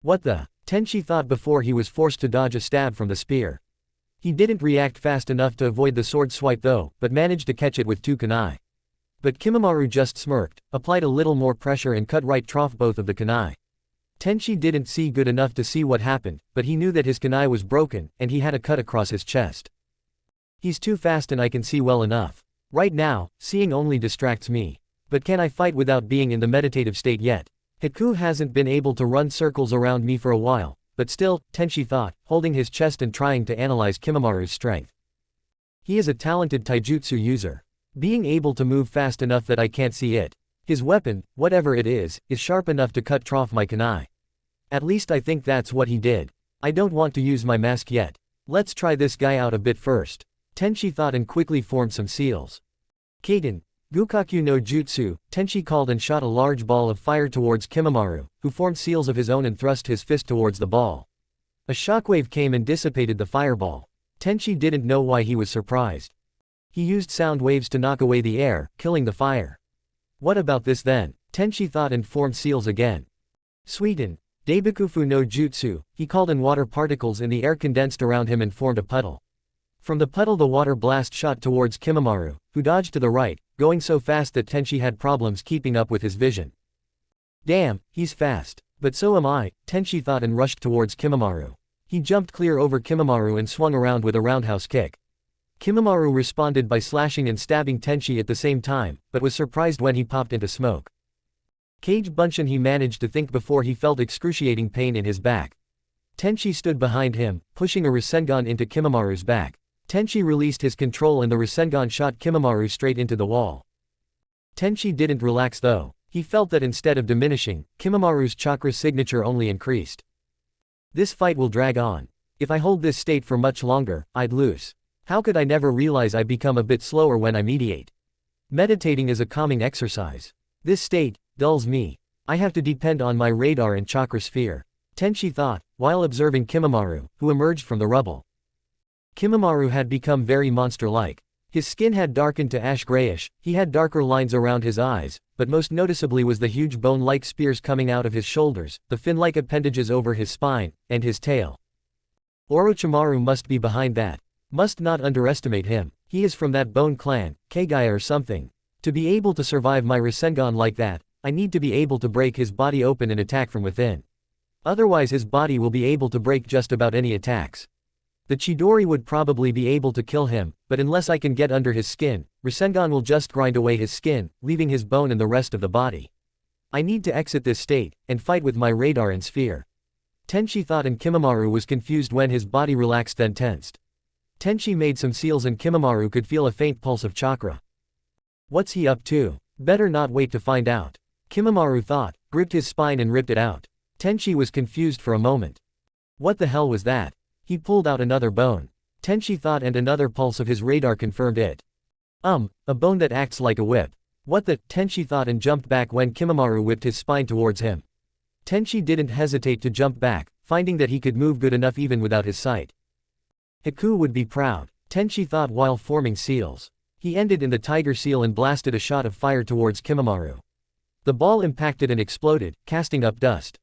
What the? Tenchi thought before he was forced to dodge a stab from the spear. He didn't react fast enough to avoid the sword swipe though, but managed to catch it with 2 kunai. But Kimamaru just smirked, applied a little more pressure and cut right through both of the kunai. Tenchi didn't see good enough to see what happened, but he knew that his kunai was broken, and he had a cut across his chest. He's too fast and I can see well enough. Right now, seeing only distracts me. But can I fight without being in the meditative state yet? Haku hasn't been able to run circles around me for a while, but still, Tenchi thought, holding his chest and trying to analyze Kimamaru's strength. He is a talented taijutsu user. Being able to move fast enough that I can't see it. His weapon, whatever it is sharp enough to cut through my kunai. At least I think that's what he did. I don't want to use my mask yet. Let's try this guy out a bit first. Tenchi thought and quickly formed some seals. Kaiten, Gukaku no Jutsu, Tenchi called and shot a large ball of fire towards Kimamaru, who formed seals of his own and thrust his fist towards the ball. A shockwave came and dissipated the fireball. Tenchi didn't know why he was surprised. He used sound waves to knock away the air, killing the fire. What about this then? Tenchi thought and formed seals again. Suiten, Daibikufu no Jutsu, he called and water particles in the air condensed around him and formed a puddle. From the puddle the water blast shot towards Kimamaru, who dodged to the right, going so fast that Tenchi had problems keeping up with his vision. Damn, he's fast. But so am I, Tenchi thought and rushed towards Kimamaru. He jumped clear over Kimamaru and swung around with a roundhouse kick. Kimamaru responded by slashing and stabbing Tenchi at the same time, but was surprised when he popped into smoke. Cage Bunshin he managed to think before he felt excruciating pain in his back. Tenchi stood behind him, pushing a rasengan into Kimamaru's back. Tenchi released his control and the rasengan shot Kimamaru straight into the wall. Tenchi didn't relax though. He felt that instead of diminishing, Kimamaru's chakra signature only increased. This fight will drag on. If I hold this state for much longer, I'd lose. How could I never realize I become a bit slower when I meditate? Meditating is a calming exercise. This state dulls me. I have to depend on my radar and chakra sphere. Tenchi thought, while observing Kimamaru, who emerged from the rubble. Kimamaru had become very monster-like. His skin had darkened to ash-grayish, he had darker lines around his eyes, but most noticeably was the huge bone-like spears coming out of his shoulders, the fin-like appendages over his spine, and his tail. Orochimaru must be behind that. Must not underestimate him. He is from that bone clan, Kagaya or something. To be able to survive my rasengan like that, I need to be able to break his body open and attack from within. Otherwise his body will be able to break just about any attacks. The Chidori would probably be able to kill him, but unless I can get under his skin, Rasengan will just grind away his skin, leaving his bone and the rest of the body. I need to exit this state, and fight with my radar and sphere. Tenchi thought and Kimamaru was confused when his body relaxed then tensed. Tenchi made some seals and Kimamaru could feel a faint pulse of chakra. What's he up to? Better not wait to find out. Kimamaru thought, gripped his spine and ripped it out. Tenchi was confused for a moment. What the hell was that? He pulled out another bone. Tenchi thought and another pulse of his radar confirmed it. A bone that acts like a whip. What the? Tenchi thought and jumped back when Kimamaru whipped his spine towards him. Tenchi didn't hesitate to jump back, finding that he could move good enough even without his sight. Haku would be proud, Tenchi thought while forming seals. He ended in the tiger seal and blasted a shot of fire towards Kimamaru. The ball impacted and exploded, casting up dust.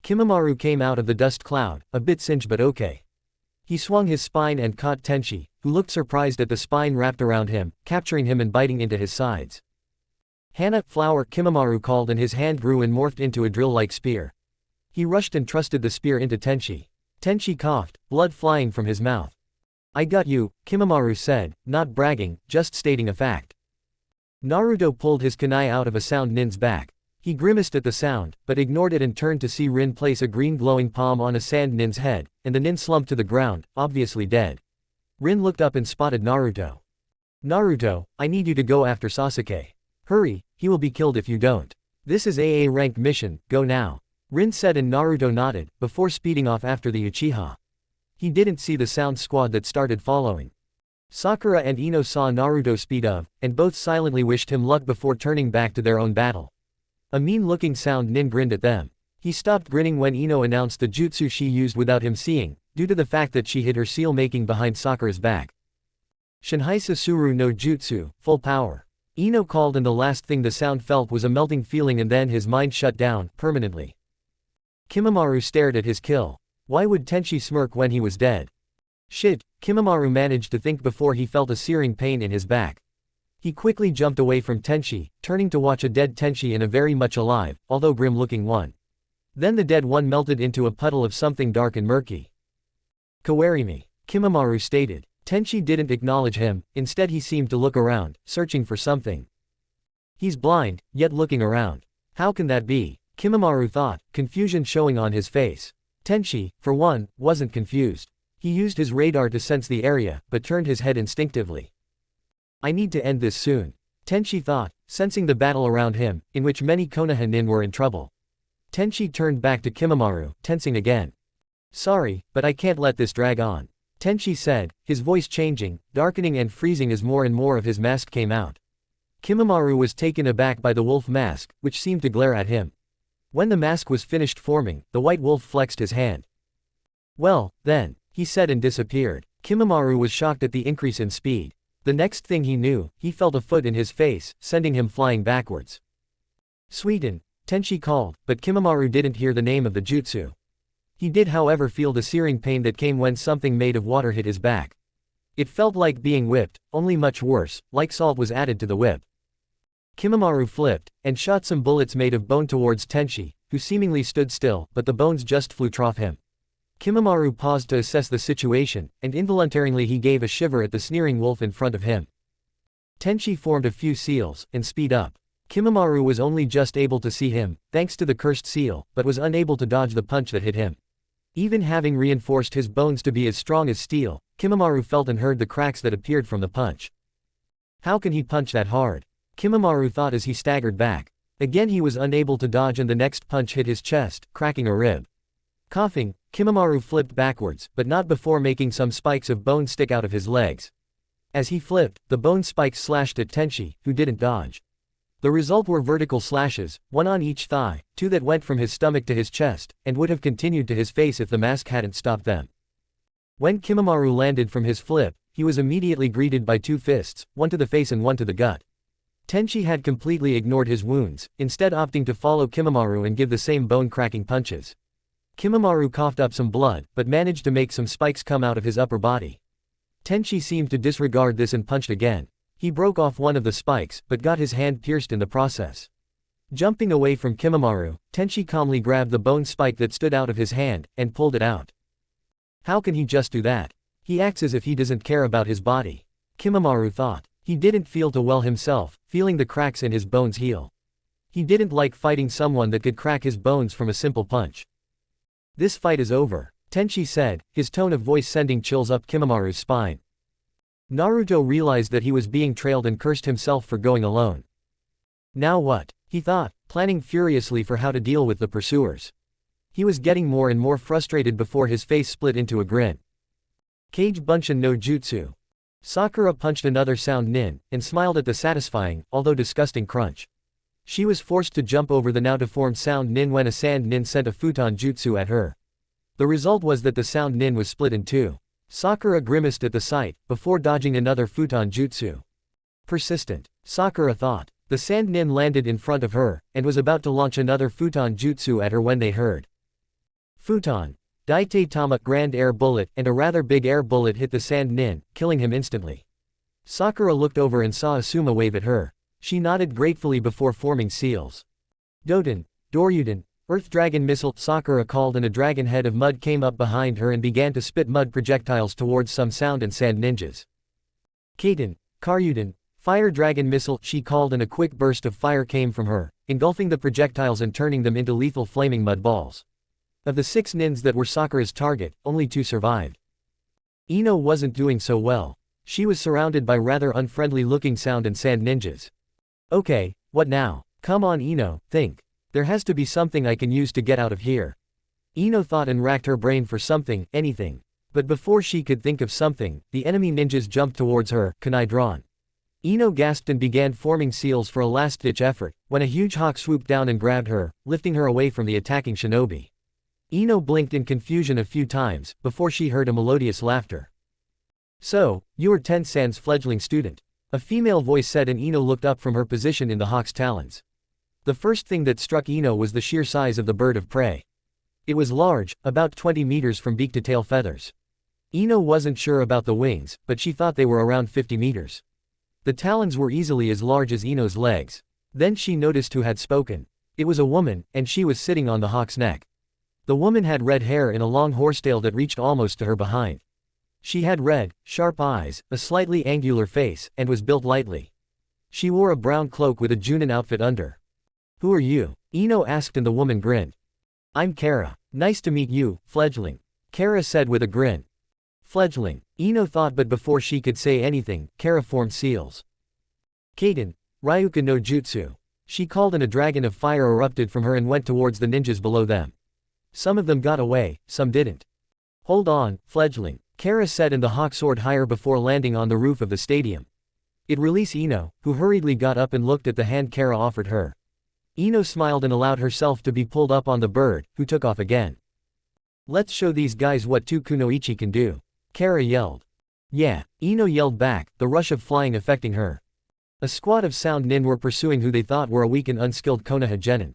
Kimamaru came out of the dust cloud, a bit singed but okay. He swung his spine and caught Tenchi, who looked surprised at the spine wrapped around him, capturing him and biting into his sides. Henna, flower, Kimamaru called and his hand grew and morphed into a drill-like spear. He rushed and thrusted the spear into Tenchi. Tenchi coughed, blood flying from his mouth. I got you, Kimamaru said, not bragging, just stating a fact. Naruto pulled his kunai out of a sound nin's back. He grimaced at the sound, but ignored it and turned to see Rin place a green glowing palm on a sand nin's head, and the nin slumped to the ground, obviously dead. Rin looked up and spotted Naruto. Naruto, I need you to go after Sasuke. Hurry, he will be killed if you don't. This is AA rank mission, go now. Rin said, and Naruto nodded, before speeding off after the Uchiha. He didn't see the sound squad that started following. Sakura and Ino saw Naruto speed up, and both silently wished him luck before turning back to their own battle. A mean-looking sound nin grinned at them. He stopped grinning when Ino announced the jutsu she used without him seeing, due to the fact that she hid her seal-making behind Sakura's back. Shinhai Sasuru no Jutsu, full power. Ino called, and the last thing the sound felt was a melting feeling, and then his mind shut down, permanently. Kimamaru stared at his kill. Why would Tenchi smirk when he was dead? Shit, Kimamaru managed to think before he felt a searing pain in his back. He quickly jumped away from Tenchi, turning to watch a dead Tenchi and a very much alive, although grim-looking one. Then the dead one melted into a puddle of something dark and murky. Kawarimi, Kimamaru stated. Tenchi didn't acknowledge him, instead he seemed to look around, searching for something. He's blind, yet looking around. How can that be? Kimamaru thought, confusion showing on his face. Tenchi, for one, wasn't confused. He used his radar to sense the area, but turned his head instinctively. I need to end this soon. Tenchi thought, sensing the battle around him, in which many Konoha nin were in trouble. Tenchi turned back to Kimamaru, tensing again. Sorry, but I can't let this drag on. Tenchi said, his voice changing, darkening and freezing as more and more of his mask came out. Kimamaru was taken aback by the wolf mask, which seemed to glare at him. When the mask was finished forming, the white wolf flexed his hand. Well, then, he said and disappeared. Kimamaru was shocked at the increase in speed. The next thing he knew, he felt a foot in his face, sending him flying backwards. Sweeten, Tenchi called, but Kimamaru didn't hear the name of the jutsu. He did however feel the searing pain that came when something made of water hit his back. It felt like being whipped, only much worse, like salt was added to the whip. Kimamaru flipped, and shot some bullets made of bone towards Tenchi, who seemingly stood still, but the bones just flew off him. Kimamaru paused to assess the situation, and involuntarily he gave a shiver at the sneering wolf in front of him. Tenchi formed a few seals, and speed up. Kimamaru was only just able to see him, thanks to the cursed seal, but was unable to dodge the punch that hit him. Even having reinforced his bones to be as strong as steel, Kimamaru felt and heard the cracks that appeared from the punch. How can he punch that hard? Kimamaru thought as he staggered back. Again he was unable to dodge, and the next punch hit his chest, cracking a rib. Coughing, Kimamaru flipped backwards, but not before making some spikes of bone stick out of his legs. As he flipped, the bone spikes slashed at Tenchi, who didn't dodge. The result were vertical slashes, one on each thigh, two that went from his stomach to his chest, and would have continued to his face if the mask hadn't stopped them. When Kimamaru landed from his flip, he was immediately greeted by two fists, one to the face and one to the gut. Tenchi had completely ignored his wounds, instead opting to follow Kimamaru and give the same bone-cracking punches. Kimamaru coughed up some blood, but managed to make some spikes come out of his upper body. Tenchi seemed to disregard this and punched again. He broke off one of the spikes, but got his hand pierced in the process. Jumping away from Kimamaru, Tenchi calmly grabbed the bone spike that stood out of his hand, and pulled it out. How can he just do that? He acts as if he doesn't care about his body. Kimamaru thought. He didn't feel too well himself, feeling the cracks in his bones heal. He didn't like fighting someone that could crack his bones from a simple punch. This fight is over, Tenchi said, his tone of voice sending chills up Kimamaru's spine. Naruto realized that he was being trailed and cursed himself for going alone. Now what? He thought, planning furiously for how to deal with the pursuers. He was getting more and more frustrated before his face split into a grin. Kage Bunshin no Jutsu. Sakura punched another sound nin, and smiled at the satisfying, although disgusting crunch. She was forced to jump over the now deformed sound nin when a sand nin sent a futon jutsu at her. The result was that the sound nin was split in two. Sakura grimaced at the sight, before dodging another futon jutsu. Persistent, Sakura thought. The sand nin landed in front of her, and was about to launch another futon jutsu at her when they heard. Futon. Daite Tama grand air bullet, and a rather big air bullet hit the sand nin, killing him instantly. Sakura looked over and saw Asuma wave at her. She nodded gratefully before forming seals. Doten, Doryuden, Earth Dragon Missile, Sakura called, and a dragon head of mud came up behind her and began to spit mud projectiles towards some sound and sand ninjas. Kaiten, Karyuden, Fire Dragon Missile, she called, and a quick burst of fire came from her, engulfing the projectiles and turning them into lethal flaming mud balls. Of the 6 nins that were Sakura's target, only 2 survived. Ino wasn't doing so well. She was surrounded by rather unfriendly looking sound and sand ninjas. Okay, what now? Come on Ino, think. There has to be something I can use to get out of here. Ino thought and racked her brain for something, anything. But before she could think of something, the enemy ninjas jumped towards her, kunai drawn. Ino gasped and began forming seals for a last-ditch effort, when a huge hawk swooped down and grabbed her, lifting her away from the attacking shinobi. Ino blinked in confusion a few times, before she heard a melodious laughter. "So, you are Ten-san's fledgling student," a female voice said, and Ino looked up from her position in the hawk's talons. The first thing that struck Ino was the sheer size of the bird of prey. It was large, about 20 meters from beak to tail feathers. Ino wasn't sure about the wings, but she thought they were around 50 meters. The talons were easily as large as Ino's legs. Then she noticed who had spoken. It was a woman, and she was sitting on the hawk's neck. The woman had red hair and a long horsetail that reached almost to her behind. She had red, sharp eyes, a slightly angular face, and was built lightly. She wore a brown cloak with a Junin outfit under. "Who are you?" Ino asked, and the woman grinned. "I'm Kara. Nice to meet you, fledgling," Kara said with a grin. Fledgling, Ino thought, but before she could say anything, Kara formed seals. "Kaden, Ryuka no Jutsu," she called, and a dragon of fire erupted from her and went towards the ninjas below them. Some of them got away, some didn't. "Hold on, fledgling," Kara said, and the hawk soared higher before landing on the roof of the stadium. It released Ino, who hurriedly got up and looked at the hand Kara offered her. Ino smiled and allowed herself to be pulled up on the bird, who took off again. "Let's show these guys what two kunoichi can do," Kara yelled. "Yeah," Ino yelled back, the rush of flying affecting her. A squad of sound nin were pursuing who they thought were a weak and unskilled Konoha genin.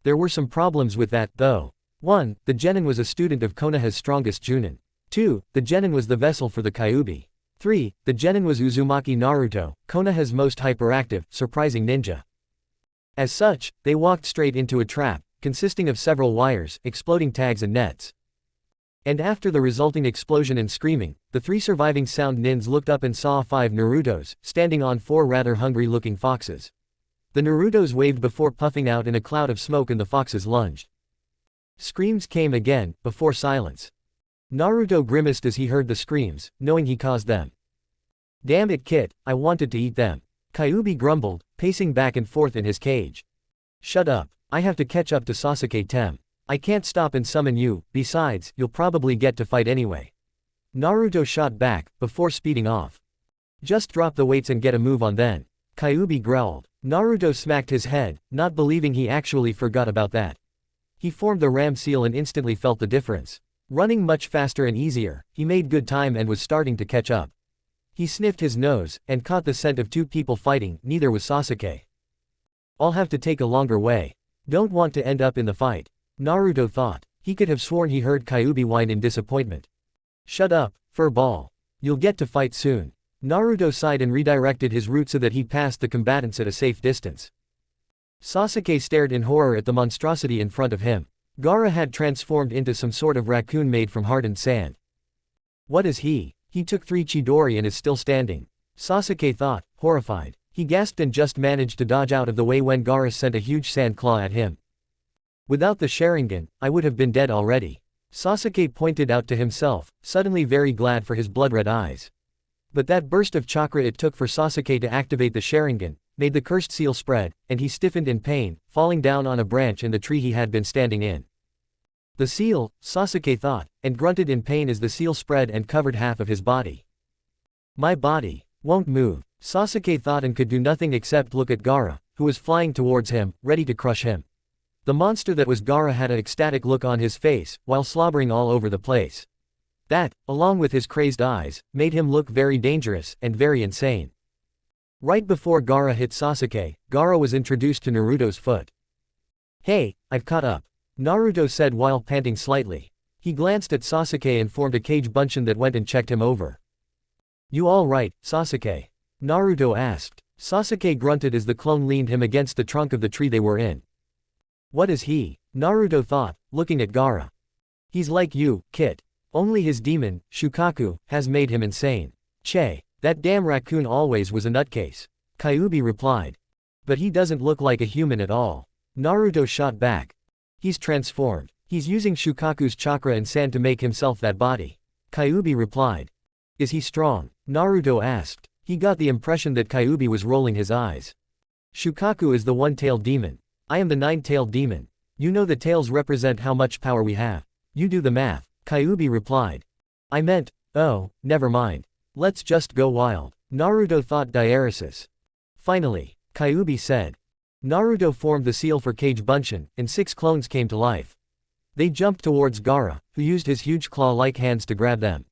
There were some problems with that, though. 1. The genin was a student of Konoha's strongest Junin. 2. The genin was the vessel for the Kyuubi. 3. The genin was Uzumaki Naruto, Konoha's most hyperactive, surprising ninja. As such, they walked straight into a trap, consisting of several wires, exploding tags and nets. And after the resulting explosion and screaming, the 3 surviving sound nins looked up and saw 5 Narutos, standing on 4 rather hungry-looking foxes. The Narutos waved before puffing out in a cloud of smoke, and the foxes lunged. Screams came again, before silence. Naruto grimaced as he heard the screams, knowing he caused them. "Damn it, Kit, I wanted to eat them," Kyuubi grumbled, pacing back and forth in his cage. "Shut up, I have to catch up to Sasuke Tem. I can't stop and summon you, besides, you'll probably get to fight anyway." Naruto shot back, before speeding off. "Just drop the weights and get a move on then," Kyuubi growled. Naruto smacked his head, not believing he actually forgot about that. He formed the ram seal and instantly felt the difference. Running much faster and easier, he made good time and was starting to catch up. He sniffed his nose, and caught the scent of 2 people fighting, neither was Sasuke. "I'll have to take a longer way. Don't want to end up in the fight," Naruto thought. He could have sworn he heard Kyuubi whine in disappointment. "Shut up, fur ball. You'll get to fight soon." Naruto sighed and redirected his route so that he passed the combatants at a safe distance. Sasuke stared in horror at the monstrosity in front of him. Gaara had transformed into some sort of raccoon made from hardened sand. "What is he?" He took 3 Chidori and is still standing. Sasuke thought, horrified. He gasped and just managed to dodge out of the way when Gaara sent a huge sand claw at him. "Without the Sharingan, I would have been dead already," Sasuke pointed out to himself, suddenly very glad for his blood-red eyes. But that burst of chakra it took for Sasuke to activate the Sharingan made the cursed seal spread, and he stiffened in pain, falling down on a branch in the tree he had been standing in. The seal, Sasuke thought, and grunted in pain as the seal spread and covered half of his body. "My body won't move," Sasuke thought, and could do nothing except look at Gaara, who was flying towards him, ready to crush him. The monster that was Gaara had an ecstatic look on his face, while slobbering all over the place. That, along with his crazed eyes, made him look very dangerous, and very insane. Right before Gaara hit Sasuke, Gaara was introduced to Naruto's foot. "Hey, I've caught up," Naruto said while panting slightly. He glanced at Sasuke and formed a cage bunshin that went and checked him over. "You all right, Sasuke?" Naruto asked. Sasuke grunted as the clone leaned him against the trunk of the tree they were in. "What is he?" Naruto thought, looking at Gaara. "He's like you, Kit. Only his demon, Shukaku, has made him insane." "Che, that damn raccoon always was a nutcase," Kyuubi replied. "But he doesn't look like a human at all," Naruto shot back. "He's transformed. He's using Shukaku's chakra and sand to make himself that body," Kyuubi replied. "Is he strong?" Naruto asked. He got the impression that Kyuubi was rolling his eyes. "Shukaku is the one-tailed demon. I am the nine-tailed demon. You know the tails represent how much power we have. You do the math, Kyuubi replied. I meant, oh, never mind. Let's just go wild. Naruto thought diaresis. Finally, Kyuubi said. Naruto formed the seal for Kage Bunshin, and 6 clones came to life. They jumped towards Gaara, who used his huge claw-like hands to grab them.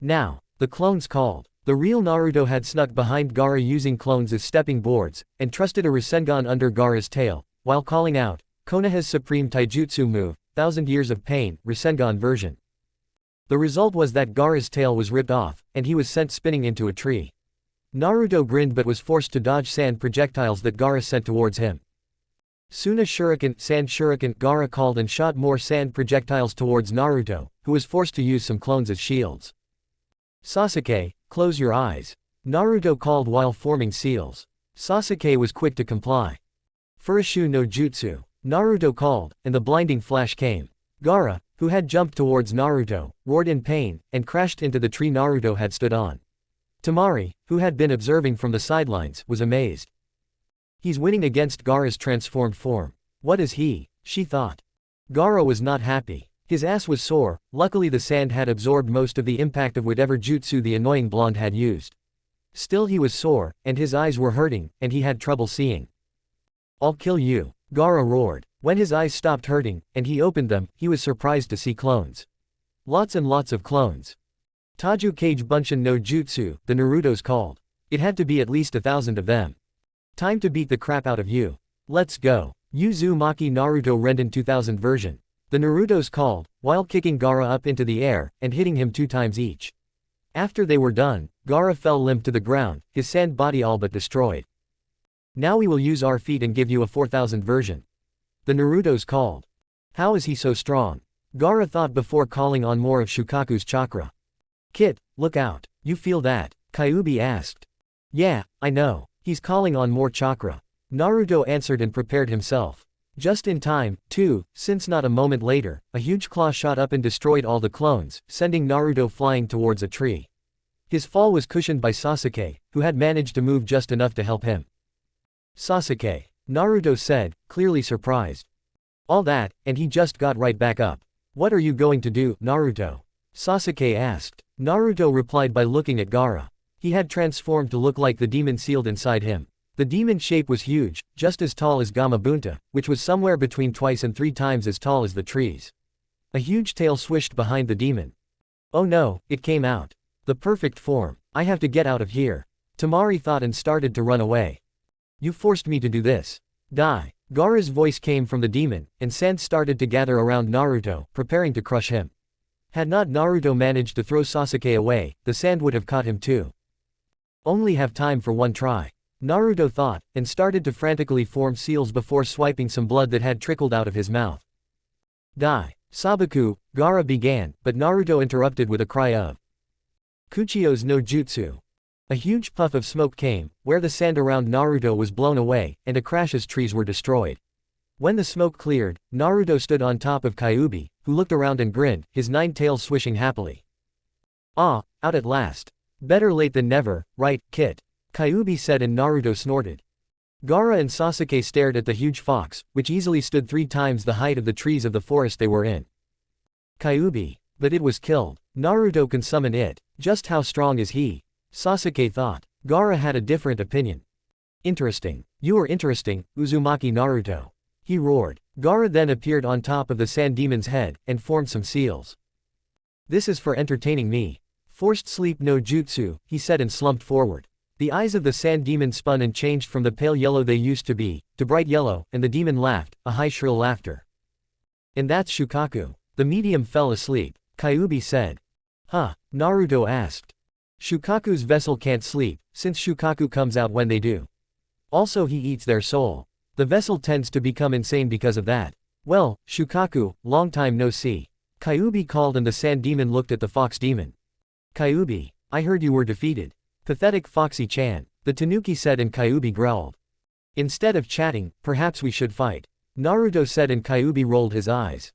Now, the clones called. The real Naruto had snuck behind Gaara using clones as stepping boards, and trusted a rasengan under Gaara's tail, while calling out, Konoha's supreme taijutsu move, 1000 Years of Pain, Rasengan version. The result was that Gaara's tail was ripped off, and he was sent spinning into a tree. Naruto grinned but was forced to dodge sand projectiles that Gaara sent towards him. Soon a shuriken, sand shuriken, Gaara called and shot more sand projectiles towards Naruto, who was forced to use some clones as shields. Sasuke, close your eyes. Naruto called while forming seals. Sasuke was quick to comply. Furushu no jutsu. Naruto called, and the blinding flash came. Gaara, who had jumped towards Naruto, roared in pain, and crashed into the tree Naruto had stood on. Temari, who had been observing from the sidelines, was amazed. He's winning against Gaara's transformed form. What is he? She thought. Gaara was not happy. His ass was sore, luckily the sand had absorbed most of the impact of whatever jutsu the annoying blonde had used. Still he was sore, and his eyes were hurting, and he had trouble seeing. I'll kill you, Gaara roared. When his eyes stopped hurting, and he opened them, he was surprised to see clones. Lots and lots of clones. Taju Kage Bunshin no Jutsu, the Narutos called. It had to be at least 1,000 of them. Time to beat the crap out of you. Let's go. Uzumaki Naruto Renden 2000 version. The Narutos called, while kicking Gaara up into the air, and hitting him 2 times each. After they were done, Gaara fell limp to the ground, his sand body all but destroyed. Now we will use our feet and give you a 4000 version. The Narutos called. How is he so strong? Gaara thought before calling on more of Shukaku's chakra. Kit, look out. You feel that? Kyuubi asked. Yeah, I know. He's calling on more chakra. Naruto answered and prepared himself. Just in time, too, since not a moment later, a huge claw shot up and destroyed all the clones, sending Naruto flying towards a tree. His fall was cushioned by Sasuke, who had managed to move just enough to help him. Sasuke, Naruto said, clearly surprised. All that, and he just got right back up. What are you going to do, Naruto? Sasuke asked. Naruto replied by looking at Gaara. He had transformed to look like the demon sealed inside him. The demon shape was huge, just as tall as Gamabunta, which was somewhere between twice and 3 times as tall as the trees. A huge tail swished behind the demon. Oh no, it came out. The perfect form. I have to get out of here. Temari thought and started to run away. You forced me to do this. Die. Gaara's voice came from the demon, and sand started to gather around Naruto, preparing to crush him. Had not Naruto managed to throw Sasuke away, the sand would have caught him too. Only have time for one try. Naruto thought, and started to frantically form seals before swiping some blood that had trickled out of his mouth. Die. Sabaku, Gaara began, but Naruto interrupted with a cry of Kuchio's no jutsu. A huge puff of smoke came, where the sand around Naruto was blown away, and a crash as trees were destroyed. When the smoke cleared, Naruto stood on top of Kyuubi, who looked around and grinned, his 9 tails swishing happily. Ah, out at last. Better late than never, right, Kit? Kyuubi said and Naruto snorted. Gaara and Sasuke stared at the huge fox, which easily stood 3 times the height of the trees of the forest they were in. Kyuubi. But it was killed. Naruto can summon it. Just how strong is he? Sasuke thought. Gaara had a different opinion. Interesting. You are interesting, Uzumaki Naruto. He roared. Gaara then appeared on top of the sand demon's head, and formed some seals. This is for entertaining me. Forced sleep no jutsu, he said and slumped forward. The eyes of the sand demon spun and changed from the pale yellow they used to be, to bright yellow, and the demon laughed, a high shrill laughter. And that's Shukaku. The medium fell asleep, Kyuubi said. Huh? Naruto asked. Shukaku's vessel can't sleep, since Shukaku comes out when they do. Also he eats their soul. The vessel tends to become insane because of that. Well, Shukaku, long time no see. Kyuubi called and the sand demon looked at the fox demon. Kyuubi, I heard you were defeated. Pathetic Foxy-chan, the Tanuki said and Kyuubi growled. Instead of chatting, perhaps we should fight. Naruto said and Kyuubi rolled his eyes.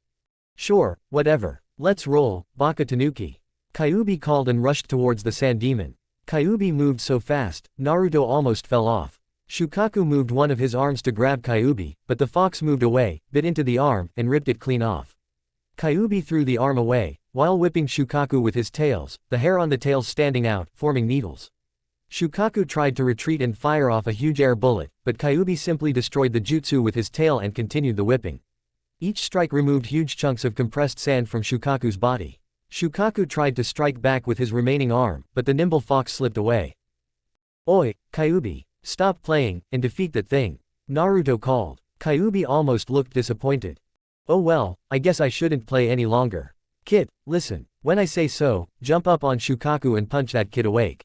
Sure, whatever. Let's roll, Baka Tanuki. Kyuubi called and rushed towards the sand demon. Kyuubi moved so fast, Naruto almost fell off. Shukaku moved one of his arms to grab Kyuubi, but the fox moved away, bit into the arm, and ripped it clean off. Kyuubi threw the arm away, while whipping Shukaku with his tails, the hair on the tails standing out, forming needles. Shukaku tried to retreat and fire off a huge air bullet, but Kyuubi simply destroyed the jutsu with his tail and continued the whipping. Each strike removed huge chunks of compressed sand from Shukaku's body. Shukaku tried to strike back with his remaining arm, but the nimble fox slipped away. "Oi, Kyuubi, stop playing, and defeat that thing," Naruto called. Kyuubi almost looked disappointed. "Oh well, I guess I shouldn't play any longer. Kid, listen, when I say so, jump up on Shukaku and punch that kid awake.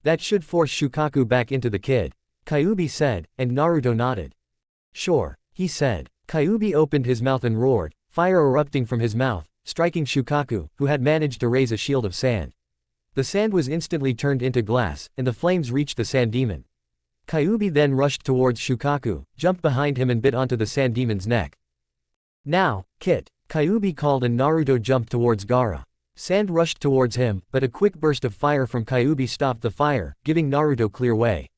That should force Shukaku back into the kid," Kyuubi said, and Naruto nodded. "Sure," he said. Kyuubi opened his mouth and roared, fire erupting from his mouth, striking Shukaku, who had managed to raise a shield of sand. The sand was instantly turned into glass, and the flames reached the sand demon. Kyuubi then rushed towards Shukaku, jumped behind him and bit onto the sand demon's neck. "Now, Kit," Kyuubi called, and Naruto jumped towards Gaara. Sand rushed towards him, but a quick burst of fire from Kyuubi stopped the fire, giving Naruto clear way.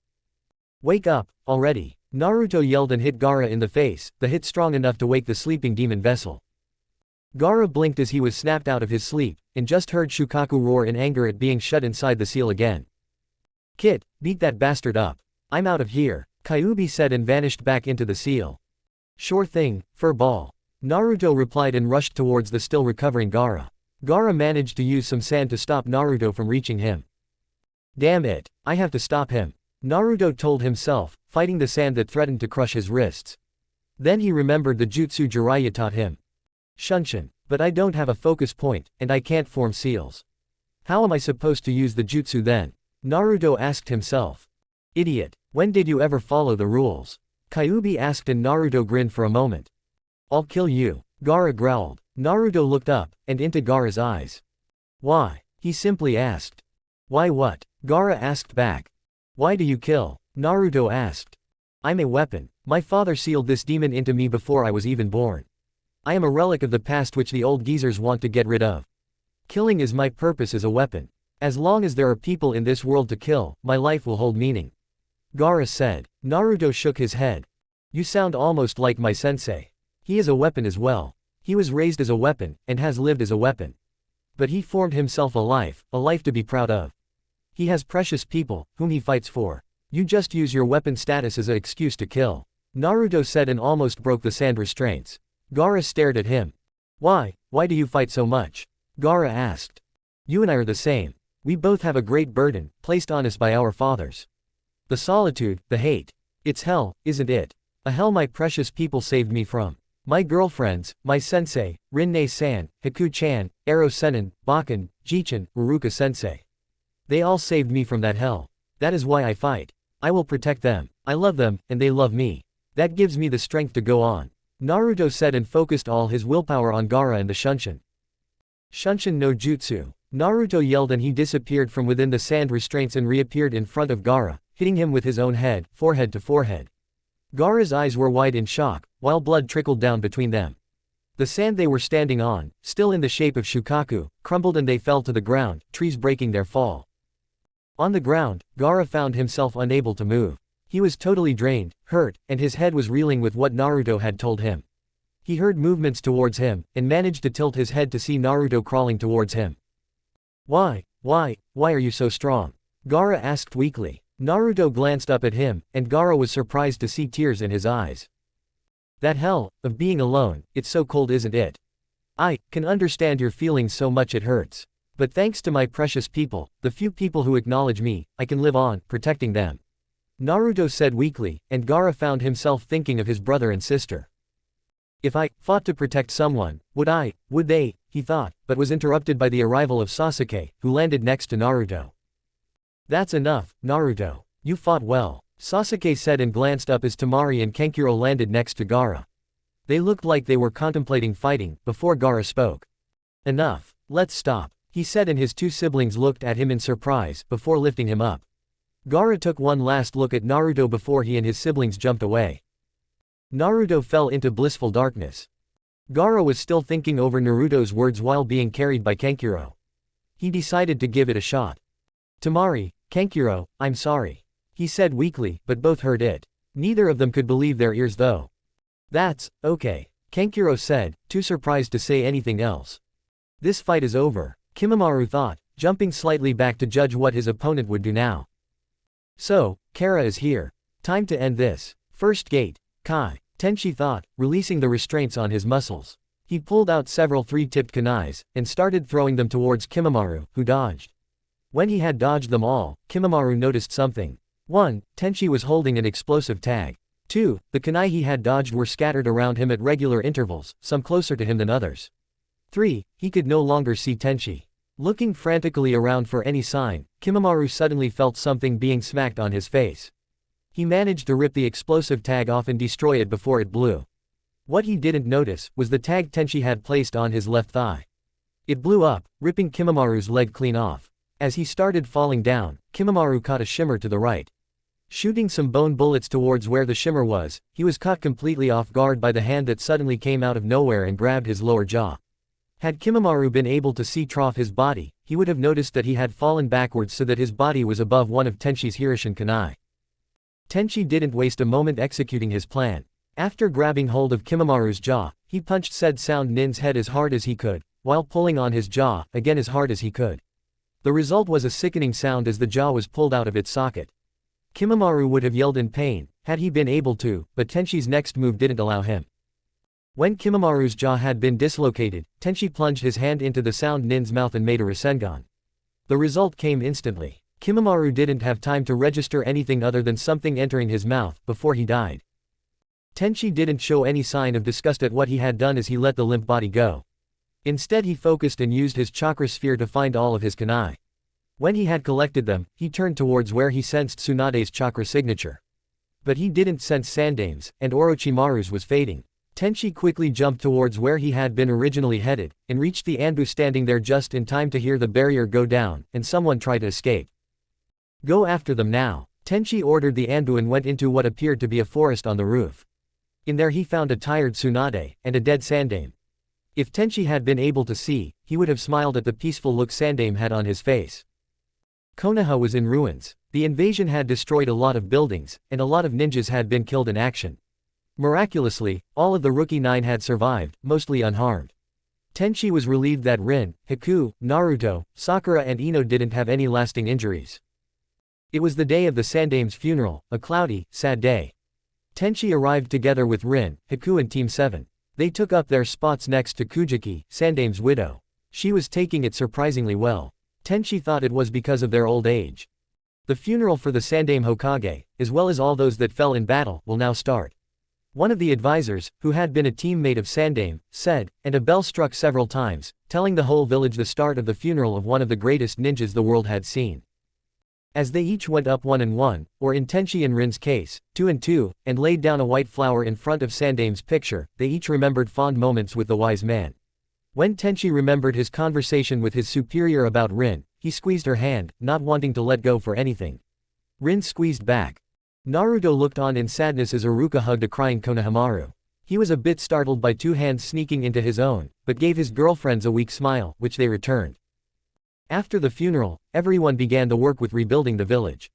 "Wake up, already," Naruto yelled and hit Gaara in the face, the hit strong enough to wake the sleeping demon vessel. Gaara blinked as he was snapped out of his sleep, and just heard Shukaku roar in anger at being shut inside the seal again. "Kid, beat that bastard up. I'm out of here," Kyuubi said and vanished back into the seal. "Sure thing, fur ball," Naruto replied and rushed towards the still recovering Gaara. Gaara managed to use some sand to stop Naruto from reaching him. "Damn it, I have to stop him," Naruto told himself, fighting the sand that threatened to crush his wrists. Then he remembered the jutsu Jiraiya taught him. "Shunshin, but I don't have a focus point, and I can't form seals. How am I supposed to use the jutsu then?" Naruto asked himself. "Idiot, when did you ever follow the rules?" Kyuubi asked, and Naruto grinned for a moment. "I'll kill you," Gaara growled. Naruto looked up, and into Gaara's eyes. "Why?" he simply asked. "Why what?" Gaara asked back. "Why do you kill?" Naruto asked. "I'm a weapon. My father sealed this demon into me before I was even born. I am a relic of the past which the old geezers want to get rid of. Killing is my purpose as a weapon. As long as there are people in this world to kill, my life will hold meaning," Gaara said. Naruto shook his head. "You sound almost like my sensei. He is a weapon as well. He was raised as a weapon, and has lived as a weapon. But he formed himself a life to be proud of. He has precious people, whom he fights for. You just use your weapon status as an excuse to kill," Naruto said and almost broke the sand restraints. Gaara stared at him. Why do you fight so much?" Gaara asked. "You and I are the same. We both have a great burden, placed on us by our fathers. The solitude, the hate. It's hell, isn't it? A hell my precious people saved me from. My girlfriends, my sensei, Rinne-san, Haku-chan, Ero-senin, Bakken, Jichin, Uruka-sensei. They all saved me from that hell. That is why I fight. I will protect them. I love them, and they love me. That gives me the strength to go on," Naruto said and focused all his willpower on Gaara and the Shunshin. "Shunshin no Jutsu," Naruto yelled, and he disappeared from within the sand restraints and reappeared in front of Gaara, hitting him with his own head, forehead to forehead. Gaara's eyes were wide in shock, while blood trickled down between them. The sand they were standing on, still in the shape of Shukaku, crumbled and they fell to the ground, trees breaking their fall. On the ground, Gaara found himself unable to move. He was totally drained, hurt, and his head was reeling with what Naruto had told him. He heard movements towards him, and managed to tilt his head to see Naruto crawling towards him. Why are you so strong?" Gaara asked weakly. Naruto glanced up at him, and Gaara was surprised to see tears in his eyes. "That hell of being alone, it's so cold, isn't it? I can understand your feelings so much it hurts. But thanks to my precious people, the few people who acknowledge me, I can live on, protecting them," Naruto said weakly, and Gaara found himself thinking of his brother and sister. "If I fought to protect someone, would they, he thought, but was interrupted by the arrival of Sasuke, who landed next to Naruto. "That's enough, Naruto. You fought well," Sasuke said and glanced up as Temari and Kankuro landed next to Gaara. They looked like they were contemplating fighting, before Gaara spoke. "Enough, let's stop," he said, and his two siblings looked at him in surprise, before lifting him up. Gaara took one last look at Naruto before he and his siblings jumped away. Naruto fell into blissful darkness. Gaara was still thinking over Naruto's words while being carried by Kankuro. He decided to give it a shot. "Temari, Kankuro, I'm sorry," he said weakly, but both heard it. Neither of them could believe their ears though. That's okay, Kankuro said, too surprised to say anything else. This fight is over, Kimamaru thought, jumping slightly back to judge what his opponent would do now. So, Kara is here. Time to end this. First gate, Kai, Tenchi thought, releasing the restraints on his muscles. He pulled out several three-tipped kunais, and started throwing them towards Kimamaru, who dodged. When he had dodged them all, Kimamaru noticed something. 1. Tenchi was holding an explosive tag. 2. The kunai he had dodged were scattered around him at regular intervals, some closer to him than others. 3. He could no longer see Tenchi. Looking frantically around for any sign, Kimamaru suddenly felt something being smacked on his face. He managed to rip the explosive tag off and destroy it before it blew. What he didn't notice was the tag Tenchi had placed on his left thigh. It blew up, ripping Kimamaru's leg clean off. As he started falling down, Kimamaru caught a shimmer to the right. Shooting some bone bullets towards where the shimmer was, he was caught completely off guard by the hand that suddenly came out of nowhere and grabbed his lower jaw. Had Kimamaru been able to see his body, he would have noticed that he had fallen backwards so that his body was above one of Tenchi's Hirishin kunai. Tenchi didn't waste a moment executing his plan. After grabbing hold of Kimamaru's jaw, he punched said sound nin's head as hard as he could, while pulling on his jaw, again as hard as he could. The result was a sickening sound as the jaw was pulled out of its socket. Kimamaru would have yelled in pain, had he been able to, but Tenchi's next move didn't allow him. When Kimamaru's jaw had been dislocated, Tenchi plunged his hand into the sound nin's mouth and made a rasengan. The result came instantly. Kimamaru didn't have time to register anything other than something entering his mouth, before he died. Tenchi didn't show any sign of disgust at what he had done as he let the limp body go. Instead he focused and used his chakra sphere to find all of his kunai. When he had collected them, he turned towards where he sensed Tsunade's chakra signature. But he didn't sense Sandame's, and Orochimaru's was fading. Tenchi quickly jumped towards where he had been originally headed, and reached the Anbu standing there just in time to hear the barrier go down, and someone try to escape. Go after them now, Tenchi ordered the Anbu and went into what appeared to be a forest on the roof. In there he found a tired Tsunade, and a dead Sandame. If Tenchi had been able to see, he would have smiled at the peaceful look Sandame had on his face. Konoha was in ruins. The invasion had destroyed a lot of buildings, and a lot of ninjas had been killed in action. Miraculously, all of the Rookie 9 had survived, mostly unharmed. Tenchi was relieved that Rin, Haku, Naruto, Sakura and Ino didn't have any lasting injuries. It was the day of the Sandame's funeral, a cloudy, sad day. Tenchi arrived together with Rin, Haku and Team 7. They took up their spots next to Kujiki, Sandame's widow. She was taking it surprisingly well. Tenchi thought it was because of their old age. The funeral for the Sandame Hokage, as well as all those that fell in battle, will now start. One of the advisors, who had been a teammate of Sandame, said, and a bell struck several times, telling the whole village the start of the funeral of one of the greatest ninjas the world had seen. As they each went up one and one, or in Tenchi and Rin's case, two and two, and laid down a white flower in front of Sandame's picture, they each remembered fond moments with the wise man. When Tenchi remembered his conversation with his superior about Rin, he squeezed her hand, not wanting to let go for anything. Rin squeezed back. Naruto looked on in sadness as Iruka hugged a crying Konohamaru. He was a bit startled by two hands sneaking into his own, but gave his girlfriends a weak smile, which they returned. After the funeral, everyone began the work with rebuilding the village.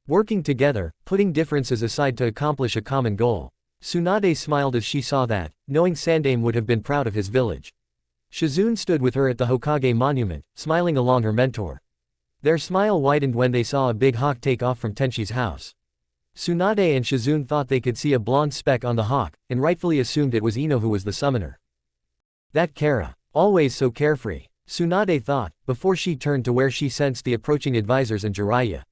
Working together, putting differences aside to accomplish a common goal. Tsunade smiled as she saw that, knowing Sandame would have been proud of his village. Shizune stood with her at the Hokage monument, smiling along her mentor. Their smile widened when they saw a big hawk take off from Tenchi's house. Tsunade and Shizune thought they could see a blonde speck on the hawk, and rightfully assumed it was Ino who was the summoner. That Kara. Always so carefree, Tsunade thought, before she turned to where she sensed the approaching advisors and Jiraiya.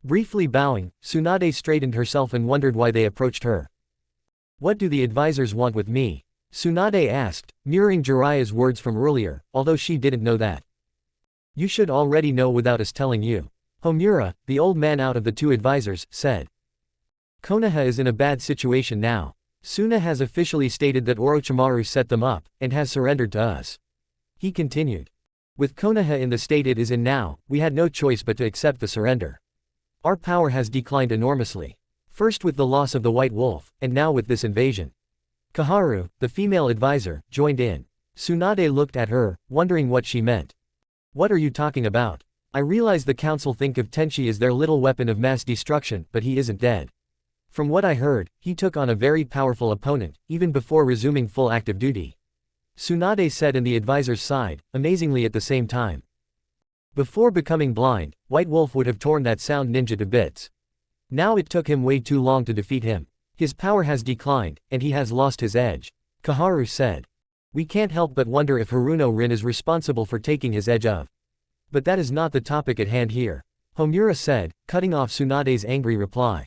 Briefly bowing, Tsunade straightened herself and wondered why they approached her. What do the advisors want with me? Tsunade asked, mirroring Jiraiya's words from earlier, although she didn't know that. You should already know without us telling you. Homura, the old man out of the two advisors, said. Konoha is in a bad situation now. Suna has officially stated that Orochimaru set them up, and has surrendered to us. He continued. With Konoha in the state it is in now, we had no choice but to accept the surrender. Our power has declined enormously. First with the loss of the White Wolf, and now with this invasion. Kaharu, the female advisor, joined in. Tsunade looked at her, wondering what she meant. What are you talking about? I realize the council think of Tenchi as their little weapon of mass destruction, but he isn't dead. From what I heard, he took on a very powerful opponent, even before resuming full active duty. Tsunade said, and the advisors sighed, amazingly at the same time. Before becoming blind, White Wolf would have torn that sound ninja to bits. Now it took him way too long to defeat him. His power has declined, and he has lost his edge. Kaharu said. We can't help but wonder if Haruno Rin is responsible for taking his edge of. But that is not the topic at hand here. Homura said, cutting off Tsunade's angry reply.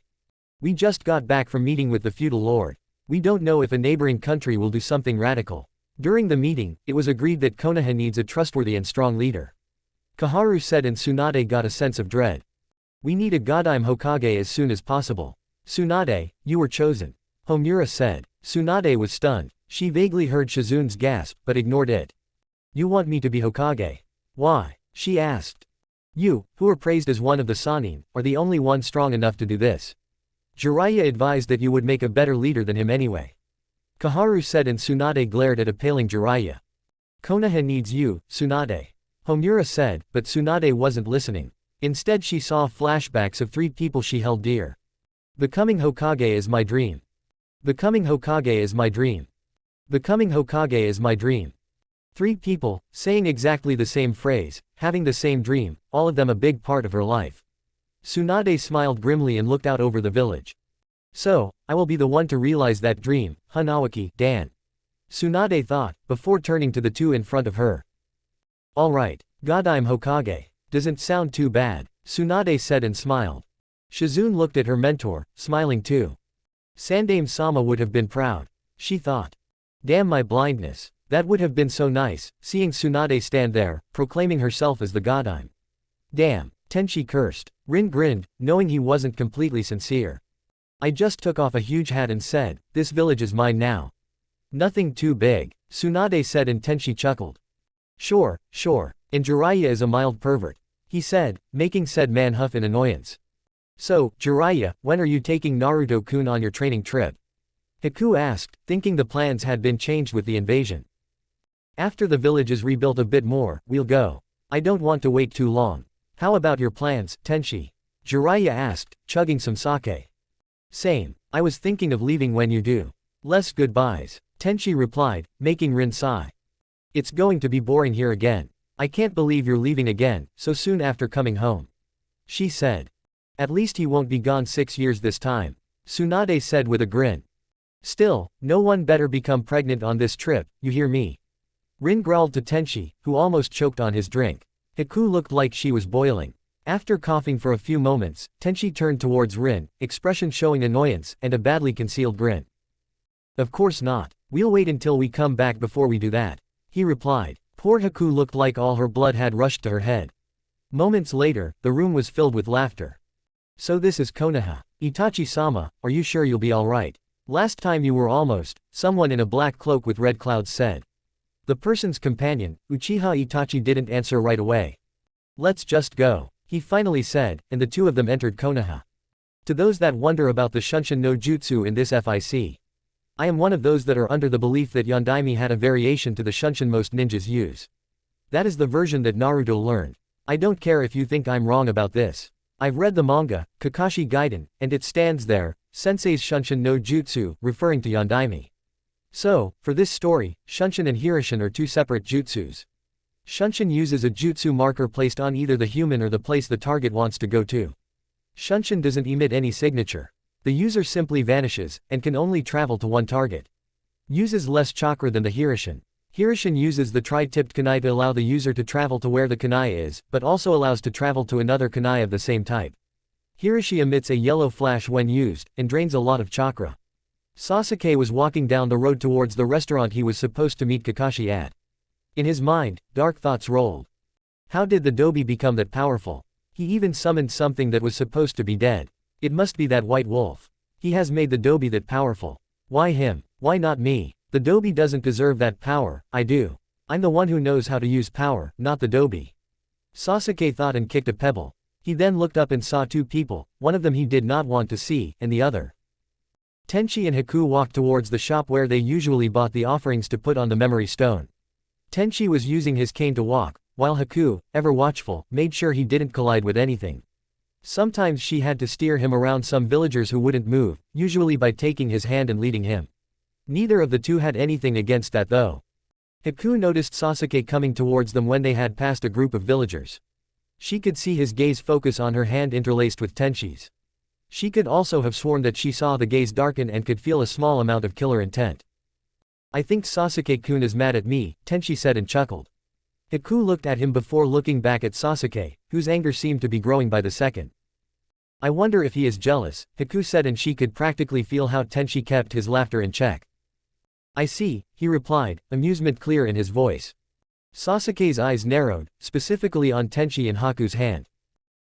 We just got back from meeting with the feudal lord. We don't know if a neighboring country will do something radical. During the meeting, it was agreed that Konoha needs a trustworthy and strong leader. Kaharu said, and Tsunade got a sense of dread. We need a Godime Hokage as soon as possible. Tsunade, you were chosen. Homura said. Tsunade was stunned. She vaguely heard Shizun's gasp, but ignored it. You want me to be Hokage? Why? She asked. You, who are praised as one of the Sannin, are the only one strong enough to do this. Jiraiya advised that you would make a better leader than him anyway. Kaharu said, and Tsunade glared at a paling Jiraiya. Konoha needs you, Tsunade. Homura said, but Tsunade wasn't listening. Instead she saw flashbacks of 3 people she held dear. Becoming Hokage is my dream. Becoming Hokage is my dream. Becoming Hokage is my dream. 3 people, saying exactly the same phrase, having the same dream, all of them a big part of her life. Tsunade smiled grimly and looked out over the village. So, I will be the one to realize that dream, Hanawaki, Dan. Tsunade thought, before turning to the 2 in front of her. Alright, Godime Hokage. Doesn't sound too bad, Tsunade said and smiled. Shizun looked at her mentor, smiling too. Sandaime-sama would have been proud. She thought. Damn my blindness. That would have been so nice, seeing Tsunade stand there, proclaiming herself as the Godime. Damn, Tenchi cursed. Rin grinned, knowing he wasn't completely sincere. I just took off a huge hat and said, this village is mine now. Nothing too big, Tsunade said, and Tenchi chuckled. Sure, sure, and Jiraiya is a mild pervert, he said, making said man huff in annoyance. So, Jiraiya, when are you taking Naruto-kun on your training trip? Haku asked, thinking the plans had been changed with the invasion. After the village is rebuilt a bit more, we'll go. I don't want to wait too long. How about your plans, Tenchi? Jiraiya asked, chugging some sake. Same, I was thinking of leaving when you do. Less goodbyes, Tenchi replied, making Rin sigh. It's going to be boring here again. I can't believe you're leaving again, so soon after coming home. She said. At least he won't be gone 6 years this time, Tsunade said with a grin. Still, no one better become pregnant on this trip, you hear me? Rin growled to Tenchi, who almost choked on his drink. Haku looked like she was boiling. After coughing for a few moments, Tenchi turned towards Rin, expression showing annoyance, and a badly concealed grin. Of course not. We'll wait until we come back before we do that, he replied. Poor Haku looked like all her blood had rushed to her head. Moments later, the room was filled with laughter. So this is Konoha. Itachi-sama, are you sure you'll be alright? Last time you were almost, someone in a black cloak with red clouds said. The person's companion, Uchiha Itachi, didn't answer right away. Let's just go, he finally said, and the 2 of them entered Konoha. To those that wonder about the Shunshin no Jutsu in this FIC. I am one of those that are under the belief that Yondaime had a variation to the Shunshin most ninjas use. That is the version that Naruto learned. I don't care if you think I'm wrong about this. I've read the manga, Kakashi Gaiden, and it stands there, Sensei's Shunshin no Jutsu, referring to Yondaime. So, for this story, Shunshin and Hirishin are 2 separate jutsus. Shunshin uses a jutsu marker placed on either the human or the place the target wants to go to. Shunshin doesn't emit any signature. The user simply vanishes, and can only travel to one target. Uses less chakra than the Hirishin. Hirishin uses the tri-tipped kunai to allow the user to travel to where the kunai is, but also allows to travel to another kunai of the same type. Hirishi emits a yellow flash when used, and drains a lot of chakra. Sasuke was walking down the road towards the restaurant he was supposed to meet Kakashi at. In his mind, dark thoughts rolled. How did the Dobi become that powerful? He even summoned something that was supposed to be dead. It must be that white wolf. He has made the Dobi that powerful. Why him? Why not me? The Dobi doesn't deserve that power, I do. I'm the one who knows how to use power, not the Dobi. Sasuke thought and kicked a pebble. He then looked up and saw 2 people, one of them he did not want to see, and the other. Tenchi and Haku walked towards the shop where they usually bought the offerings to put on the memory stone. Tenchi was using his cane to walk, while Haku, ever watchful, made sure he didn't collide with anything. Sometimes she had to steer him around some villagers who wouldn't move, usually by taking his hand and leading him. Neither of the two had anything against that though. Haku noticed Sasuke coming towards them when they had passed a group of villagers. She could see his gaze focus on her hand interlaced with Tenshi's. She could also have sworn that she saw the gaze darken and could feel a small amount of killer intent. "I think Sasuke-kun is mad at me," Tenshi said and chuckled. Haku looked at him before looking back at Sasuke, whose anger seemed to be growing by the second. "I wonder if he is jealous," Haku said, and she could practically feel how Tenshi kept his laughter in check. "I see," he replied, amusement clear in his voice. Sasuke's eyes narrowed, specifically on Tenshi and Haku's hand.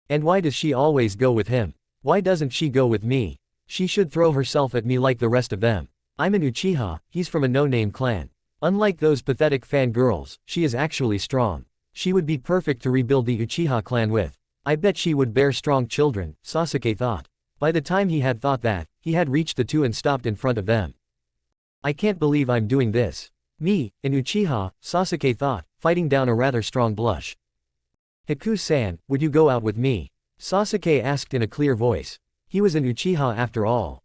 "And why does she always go with him? Why doesn't she go with me? She should throw herself at me like the rest of them. I'm an Uchiha, he's from a no-name clan. Unlike those pathetic fangirls, she is actually strong. She would be perfect to rebuild the Uchiha clan with. I bet she would bear strong children," Sasuke thought. By the time he had thought that, he had reached the two and stopped in front of them. "I can't believe I'm doing this. Me, an Uchiha," Sasuke thought, fighting down a rather strong blush. "Haku-san, would you go out with me?" Sasuke asked in a clear voice. He was an Uchiha after all.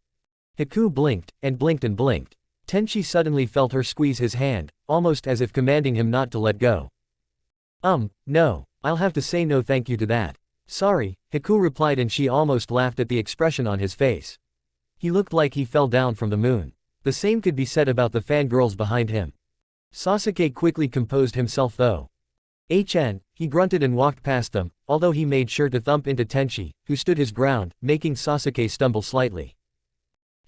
Haku blinked, and blinked and blinked. Tenshi suddenly felt her squeeze his hand, almost as if commanding him not to let go. No, I'll have to say no thank you to that. Sorry, Haku replied, and she almost laughed at the expression on his face. He looked like he fell down from the moon. The same could be said about the fangirls behind him. Sasuke quickly composed himself though. He grunted and walked past them, although he made sure to thump into Tenshi, who stood his ground, making Sasuke stumble slightly.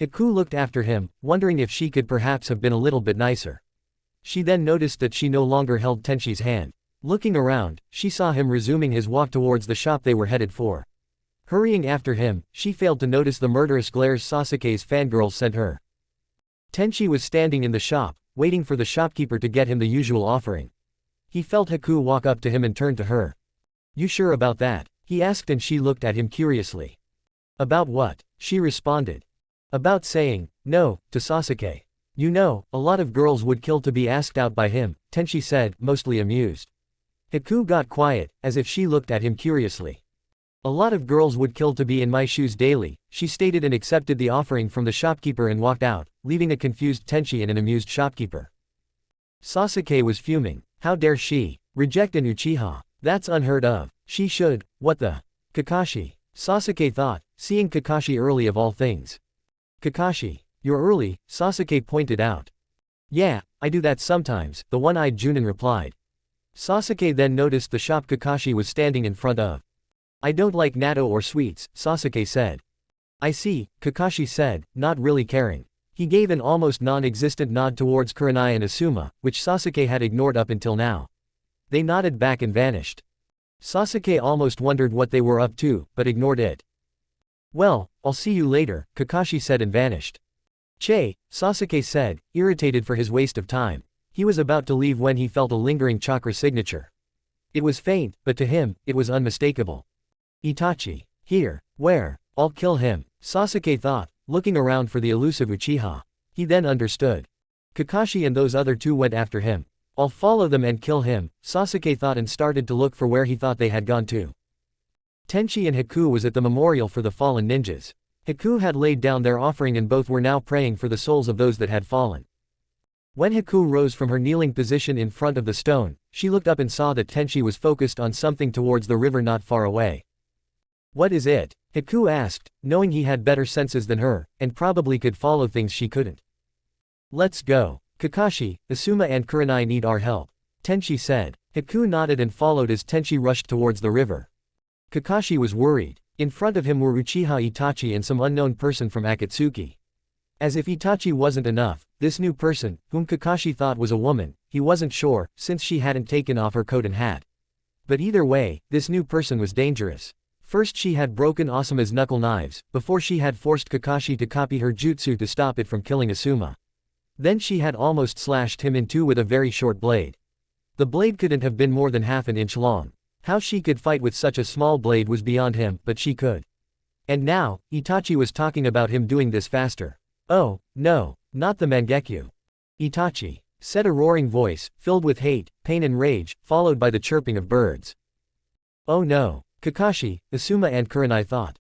Haku looked after him, wondering if she could perhaps have been a little bit nicer. She then noticed that she no longer held Tenshi's hand. Looking around, she saw him resuming his walk towards the shop they were headed for. Hurrying after him, she failed to notice the murderous glares Sasuke's fangirls sent her. Tenshi was standing in the shop, waiting for the shopkeeper to get him the usual offering. He felt Haku walk up to him and turned to her. "You sure about that?" he asked, and she looked at him curiously. "About what?" she responded. "About saying no to Sasuke. You know, a lot of girls would kill to be asked out by him," Tenshi said, mostly amused. Haku got quiet, as if she looked at him curiously. "A lot of girls would kill to be in my shoes daily," she stated, and accepted the offering from the shopkeeper and walked out, leaving a confused Tenshi and an amused shopkeeper. Sasuke was fuming. How dare she reject an Uchiha? That's unheard of. She should. What the? Kakashi. Sasuke thought, seeing Kakashi early of all things. "Kakashi, you're early," Sasuke pointed out. "Yeah, I do that sometimes," the one-eyed Junin replied. Sasuke then noticed the shop Kakashi was standing in front of. "I don't like natto or sweets," Sasuke said. "I see," Kakashi said, not really caring. He gave an almost non-existent nod towards Kurenai and Asuma, which Sasuke had ignored up until now. They nodded back and vanished. Sasuke almost wondered what they were up to, but ignored it. "Well, I'll see you later," Kakashi said and vanished. "Che," Sasuke said, irritated for his waste of time. He was about to leave when he felt a lingering chakra signature. It was faint, but to him, it was unmistakable. "Itachi. Here. Where? I'll kill him," Sasuke thought, looking around for the elusive Uchiha. He then understood. Kakashi and those other two went after him. "I'll follow them and kill him," Sasuke thought, and started to look for where he thought they had gone to. Tenshi and Haku was at the memorial for the fallen ninjas. Haku had laid down their offering and both were now praying for the souls of those that had fallen. When Haku rose from her kneeling position in front of the stone, she looked up and saw that Tenshi was focused on something towards the river not far away. "What is it?" Haku asked, knowing he had better senses than her, and probably could follow things she couldn't. "Let's go. Kakashi, Asuma and Kurenai need our help," Tenshi said. Haku nodded and followed as Tenshi rushed towards the river. Kakashi was worried. In front of him were Uchiha Itachi and some unknown person from Akatsuki. As if Itachi wasn't enough, this new person, whom Kakashi thought was a woman, he wasn't sure, since she hadn't taken off her coat and hat. But either way, this new person was dangerous. First she had broken Asuma's knuckle knives, before she had forced Kakashi to copy her jutsu to stop it from killing Asuma. Then she had almost slashed him in two with a very short blade. The blade couldn't have been more than half an inch long. How she could fight with such a small blade was beyond him, but she could. And now, Itachi was talking about him doing this faster. Oh, no, not the Mangekyu. Itachi. said a roaring voice, filled with hate, pain and rage, followed by the chirping of birds. Oh no! Kakashi, Asuma and Kurenai thought.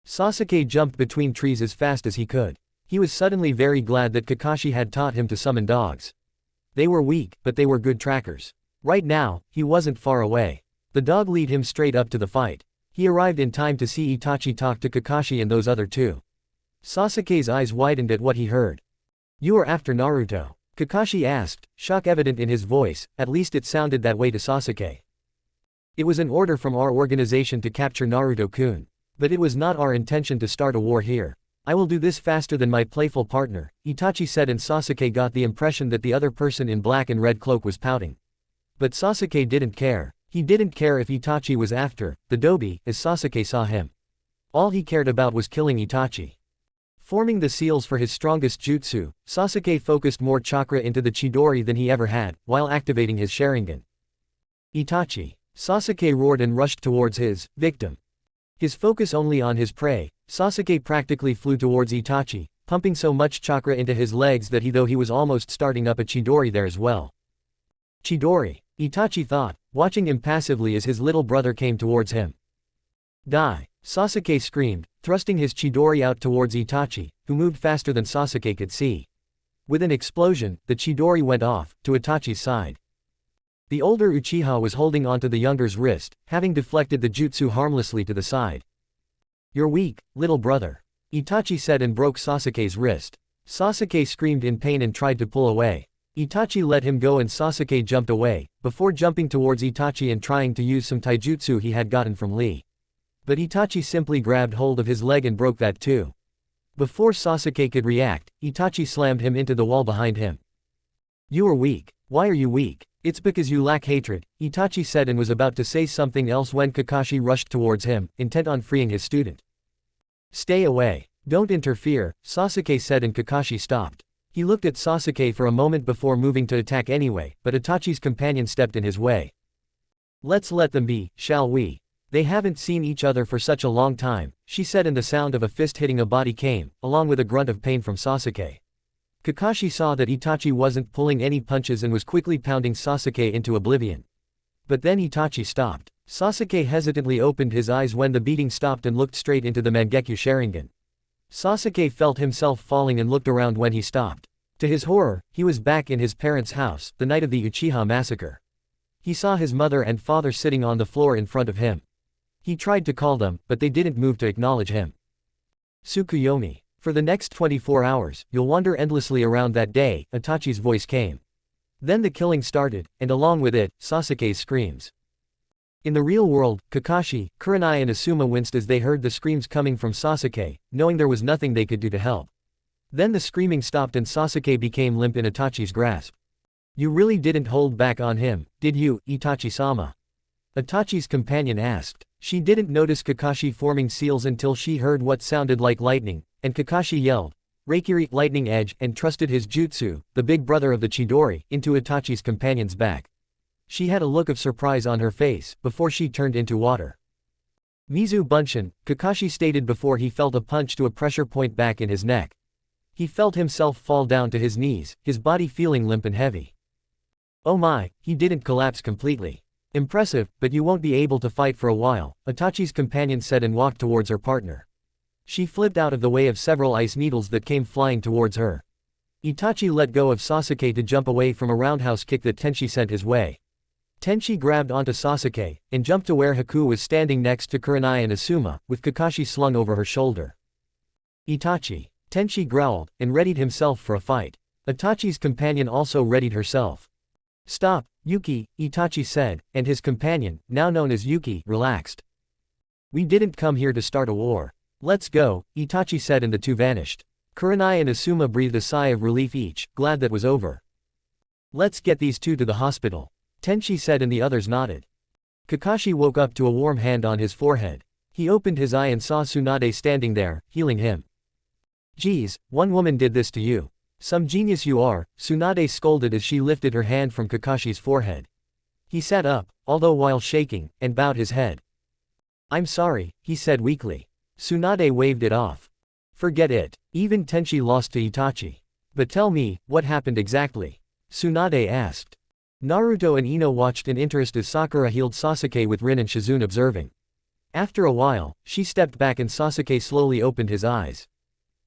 Sasuke jumped between trees as fast as he could. He was suddenly very glad that Kakashi had taught him to summon dogs. They were weak, but they were good trackers. Right now, he wasn't far away. The dog lead him straight up to the fight. He arrived in time to see Itachi talk to Kakashi and those other two. Sasuke's eyes widened at what he heard. You are after Naruto? Kakashi asked, shock evident in his voice, at least it sounded that way to Sasuke. It was an order from our organization to capture Naruto-kun. But it was not our intention to start a war here. I will do this faster than my playful partner, Itachi said, and Sasuke got the impression that the other person in black and red cloak was pouting. But Sasuke didn't care. He didn't care if Itachi was after the Dobi, as Sasuke saw him. All he cared about was killing Itachi. Forming the seals for his strongest jutsu, Sasuke focused more chakra into the Chidori than he ever had, while activating his Sharingan. Itachi! Sasuke roared and rushed towards his victim. His focus only on his prey, Sasuke practically flew towards Itachi, pumping so much chakra into his legs that he was almost starting up a Chidori there as well. Chidori! Itachi thought, watching impassively as his little brother came towards him. Die! Sasuke screamed, thrusting his Chidori out towards Itachi, who moved faster than Sasuke could see. With an explosion, the Chidori went off, to Itachi's side. The older Uchiha was holding onto the younger's wrist, having deflected the jutsu harmlessly to the side. You're weak, little brother. Itachi said and broke Sasuke's wrist. Sasuke screamed in pain and tried to pull away. Itachi let him go and Sasuke jumped away, before jumping towards Itachi and trying to use some taijutsu he had gotten from Lee. But Itachi simply grabbed hold of his leg and broke that too. Before Sasuke could react, Itachi slammed him into the wall behind him. You are weak. Why are you weak? It's because you lack hatred, Itachi said and was about to say something else when Kakashi rushed towards him, intent on freeing his student. Stay away. Don't interfere, Sasuke said and Kakashi stopped. He looked at Sasuke for a moment before moving to attack anyway, but Itachi's companion stepped in his way. Let's let them be, shall we? They haven't seen each other for such a long time, she said, and the sound of a fist hitting a body came, along with a grunt of pain from Sasuke. Kakashi saw that Itachi wasn't pulling any punches and was quickly pounding Sasuke into oblivion. But then Itachi stopped. Sasuke hesitantly opened his eyes when the beating stopped and looked straight into the Mangekyo Sharingan. Sasuke felt himself falling and looked around when he stopped. To his horror, he was back in his parents' house, the night of the Uchiha massacre. He saw his mother and father sitting on the floor in front of him. He tried to call them, but they didn't move to acknowledge him. Tsukuyomi. For the next 24 hours, you'll wander endlessly around that day, Itachi's voice came. Then the killing started, and along with it, Sasuke's screams. In the real world, Kakashi, Kurenai and Asuma winced as they heard the screams coming from Sasuke, knowing there was nothing they could do to help. Then the screaming stopped and Sasuke became limp in Itachi's grasp. You really didn't hold back on him, did you, Itachi-sama? Itachi's companion asked. She didn't notice Kakashi forming seals until she heard what sounded like lightning, and Kakashi yelled, Reikiri, lightning edge, and trusted his jutsu, the big brother of the Chidori, into Itachi's companion's back. She had a look of surprise on her face, before she turned into water. Mizu Bunshin, Kakashi stated before he felt a punch to a pressure point back in his neck. He felt himself fall down to his knees, his body feeling limp and heavy. Oh my, he didn't collapse completely. Impressive, but you won't be able to fight for a while, Itachi's companion said and walked towards her partner. She flipped out of the way of several ice needles that came flying towards her. Itachi let go of Sasuke to jump away from a roundhouse kick that Tenshi sent his way. Tenshi grabbed onto Sasuke, and jumped to where Haku was standing next to Kurenai and Asuma, with Kakashi slung over her shoulder. Itachi! Tenshi growled, and readied himself for a fight. Itachi's companion also readied herself. Stop, Yuki, Itachi said, and his companion, now known as Yuki, relaxed. We didn't come here to start a war. Let's go, Itachi said and the two vanished. Kurenai and Asuma breathed a sigh of relief each, glad that was over. Let's get these two to the hospital, Tenshi said and the others nodded. Kakashi woke up to a warm hand on his forehead. He opened his eye and saw Tsunade standing there, healing him. Geez, one woman did this to you. Some genius you are, Tsunade scolded as she lifted her hand from Kakashi's forehead. He sat up, although while shaking, and bowed his head. I'm sorry, he said weakly. Tsunade waved it off. Forget it. Even Tenshi lost to Itachi. But tell me, what happened exactly? Tsunade asked. Naruto and Ino watched in interest as Sakura healed Sasuke with Rin and Shizune observing. After a while, she stepped back and Sasuke slowly opened his eyes.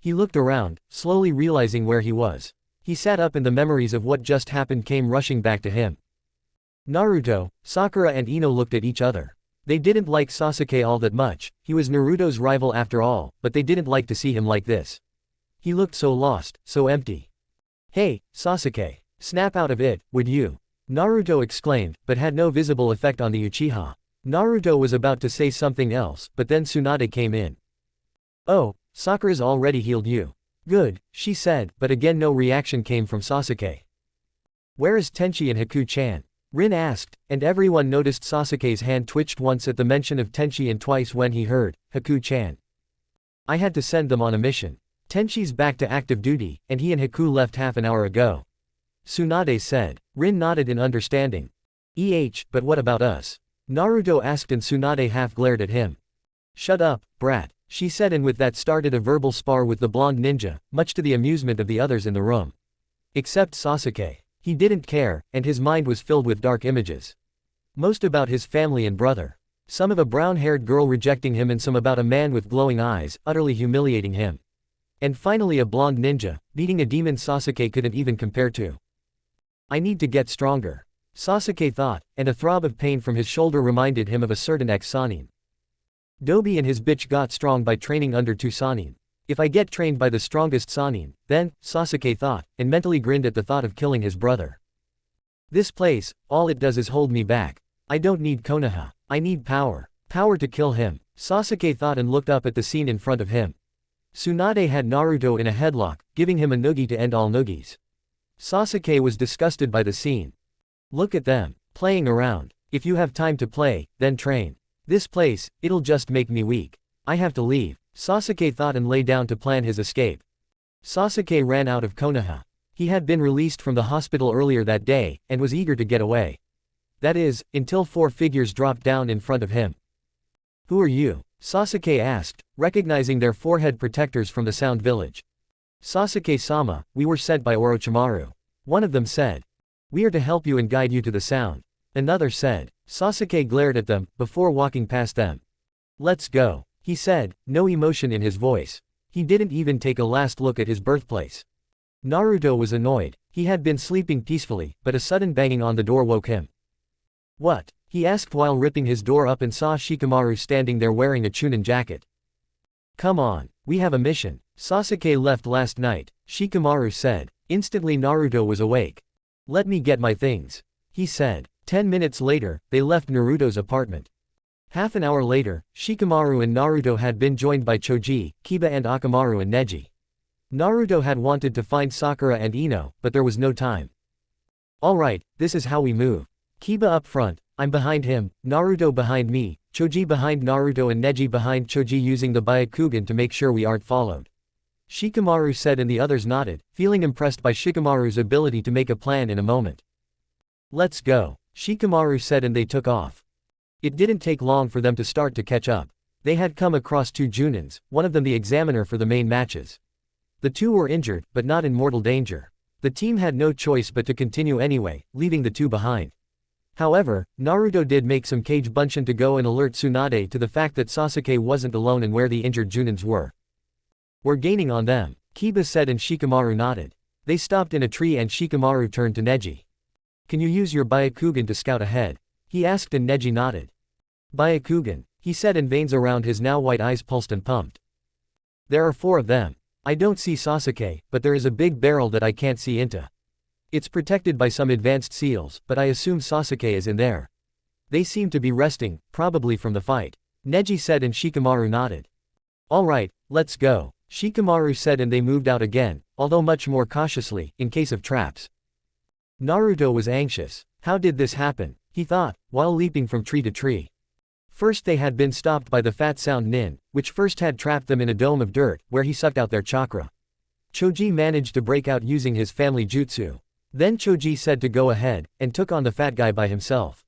He looked around, slowly realizing where he was. He sat up and the memories of what just happened came rushing back to him. Naruto, Sakura and Ino looked at each other. They didn't like Sasuke all that much, he was Naruto's rival after all, but they didn't like to see him like this. He looked so lost, so empty. "Hey, Sasuke. Snap out of it, would you?" Naruto exclaimed, but had no visible effect on the Uchiha. Naruto was about to say something else, but then Tsunade came in. "Oh, Sakura's already healed you. Good," she said, but again no reaction came from Sasuke. "Where is Tenchi and Haku-chan?" Rin asked, and everyone noticed Sasuke's hand twitched once at the mention of Tenchi and twice when he heard, Haku-chan. "I had to send them on a mission. Tenchi's back to active duty, and he and Haku left half an hour ago," Tsunade said. Rin nodded in understanding. But what about us?" Naruto asked and Tsunade half glared at him. "Shut up, brat," she said and with that started a verbal spar with the blonde ninja, much to the amusement of the others in the room. Except Sasuke. He didn't care, and his mind was filled with dark images. Most about his family and brother. Some of a brown-haired girl rejecting him and some about a man with glowing eyes, utterly humiliating him. And finally a blonde ninja, beating a demon Sasuke couldn't even compare to. "I need to get stronger," Sasuke thought, and a throb of pain from his shoulder reminded him of a certain ex-Sannin. Dobi and his bitch got strong by training under two Sannin. If I get trained by the strongest Sannin, then, Sasuke thought, and mentally grinned at the thought of killing his brother. This place, all it does is hold me back. I don't need Konoha. I need power. Power to kill him, Sasuke thought and looked up at the scene in front of him. Tsunade had Naruto in a headlock, giving him a noogie to end all noogies. Sasuke was disgusted by the scene. Look at them, playing around. If you have time to play, then train. This place, it'll just make me weak. I have to leave, Sasuke thought and lay down to plan his escape. Sasuke ran out of Konoha. He had been released from the hospital earlier that day, and was eager to get away. That is, until four figures dropped down in front of him. "Who are you?" Sasuke asked, recognizing their forehead protectors from the Sound Village. "Sasuke-sama, we were sent by Orochimaru," one of them said. "We are to help you and guide you to the Sound," another said. Sasuke glared at them, before walking past them. "Let's go," he said, no emotion in his voice. He didn't even take a last look at his birthplace. Naruto was annoyed. He had been sleeping peacefully, but a sudden banging on the door woke him. "What?" he asked while ripping his door up and saw Shikamaru standing there wearing a Chunin jacket. "Come on, we have a mission. Sasuke left last night," Shikamaru said. Instantly Naruto was awake. "Let me get my things," he said. 10 minutes later, they left Naruto's apartment. Half an hour later, Shikamaru and Naruto had been joined by Choji, Kiba and Akamaru and Neji. Naruto had wanted to find Sakura and Ino, but there was no time. "Alright, this is how we move. Kiba up front, I'm behind him, Naruto behind me, Choji behind Naruto and Neji behind Choji using the Byakugan to make sure we aren't followed," Shikamaru said and the others nodded, feeling impressed by Shikamaru's ability to make a plan in a moment. "Let's go," Shikamaru said and they took off. It didn't take long for them to start to catch up. They had come across two Junins, one of them the examiner for the main matches. The two were injured, but not in mortal danger. The team had no choice but to continue anyway, leaving the two behind. However, Naruto did make some Kage Bunshin to go and alert Tsunade to the fact that Sasuke wasn't alone and where the injured Junins were. "We're gaining on them," Kiba said and Shikamaru nodded. They stopped in a tree and Shikamaru turned to Neji. "Can you use your Byakugan to scout ahead?" he asked and Neji nodded. "Byakugan," he said and veins around his now white eyes pulsed and pumped. "There are 4 of them. I don't see Sasuke, but there is a big barrel that I can't see into. It's protected by some advanced seals, but I assume Sasuke is in there. They seem to be resting, probably from the fight," Neji said and Shikamaru nodded. "Alright, let's go," Shikamaru said and they moved out again, although much more cautiously, in case of traps. Naruto was anxious. How did this happen, he thought, while leaping from tree to tree. First they had been stopped by the Fat Sound Nin, which first had trapped them in a dome of dirt, where he sucked out their chakra. Choji managed to break out using his family jutsu. Then Choji said to go ahead, and took on the fat guy by himself.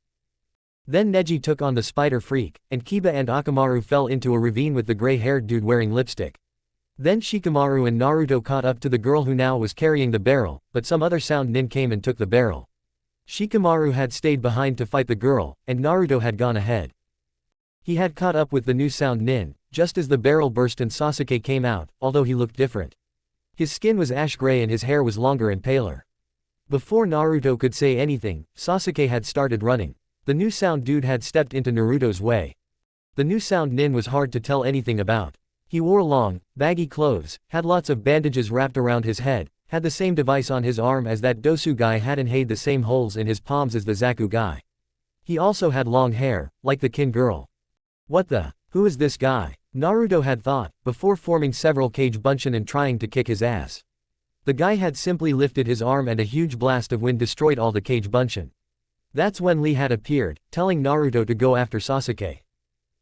Then Neji took on the spider freak, and Kiba and Akamaru fell into a ravine with the gray-haired dude wearing lipstick. Then Shikamaru and Naruto caught up to the girl who now was carrying the barrel, but some other sound nin came and took the barrel. Shikamaru had stayed behind to fight the girl, and Naruto had gone ahead. He had caught up with the new sound nin, just as the barrel burst and Sasuke came out, although he looked different. His skin was ash gray and his hair was longer and paler. Before Naruto could say anything, Sasuke had started running. The new sound dude had stepped into Naruto's way. The new sound nin was hard to tell anything about. He wore long, baggy clothes, had lots of bandages wrapped around his head, had the same device on his arm as that Dosu guy had and had the same holes in his palms as the Zaku guy. He also had long hair, like the kin girl. What the? Who is this guy? Naruto had thought, before forming several Kage Bunshin and trying to kick his ass. The guy had simply lifted his arm and a huge blast of wind destroyed all the Kage Bunshin. That's when Lee had appeared, telling Naruto to go after Sasuke.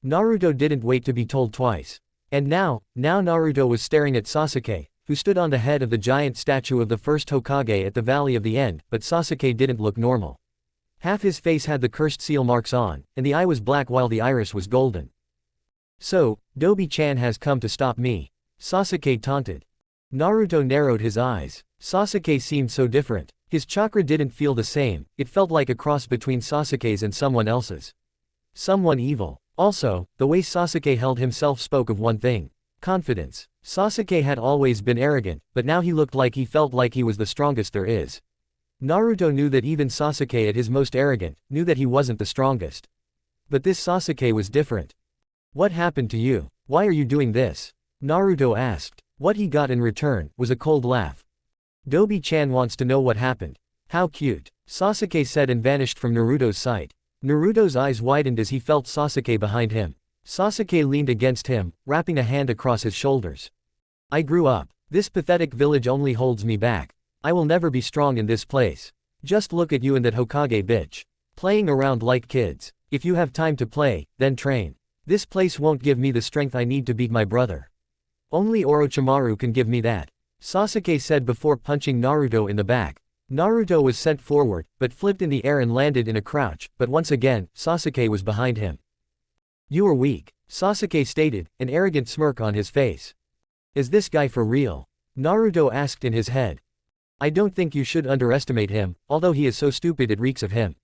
Naruto didn't wait to be told twice. And now Naruto was staring at Sasuke, who stood on the head of the giant statue of the first Hokage at the Valley of the End, but Sasuke didn't look normal. Half his face had the cursed seal marks on, and the eye was black while the iris was golden. So, Dobi-chan has come to stop me. Sasuke taunted. Naruto narrowed his eyes. Sasuke seemed so different. His chakra didn't feel the same, it felt like a cross between Sasuke's and someone else's. Someone evil. Also, the way Sasuke held himself spoke of one thing. Confidence. Sasuke had always been arrogant, but now he looked like he felt like he was the strongest there is. Naruto knew that even Sasuke at his most arrogant, knew that he wasn't the strongest. But this Sasuke was different. What happened to you? Why are you doing this? Naruto asked. What he got in return was a cold laugh. Dobi-chan wants to know what happened. How cute, Sasuke said and vanished from Naruto's sight. Naruto's eyes widened as he felt Sasuke behind him. Sasuke leaned against him, wrapping a hand across his shoulders. I grew up. This pathetic village only holds me back. I will never be strong in this place. Just look at you and that Hokage bitch. Playing around like kids. If you have time to play, then train. This place won't give me the strength I need to beat my brother. Only Orochimaru can give me that. Sasuke said before punching Naruto in the back. Naruto was sent forward, but flipped in the air and landed in a crouch, but once again, Sasuke was behind him. You are weak, Sasuke stated, an arrogant smirk on his face. Is this guy for real? Naruto asked in his head. I don't think you should underestimate him, although he is so stupid it reeks of him.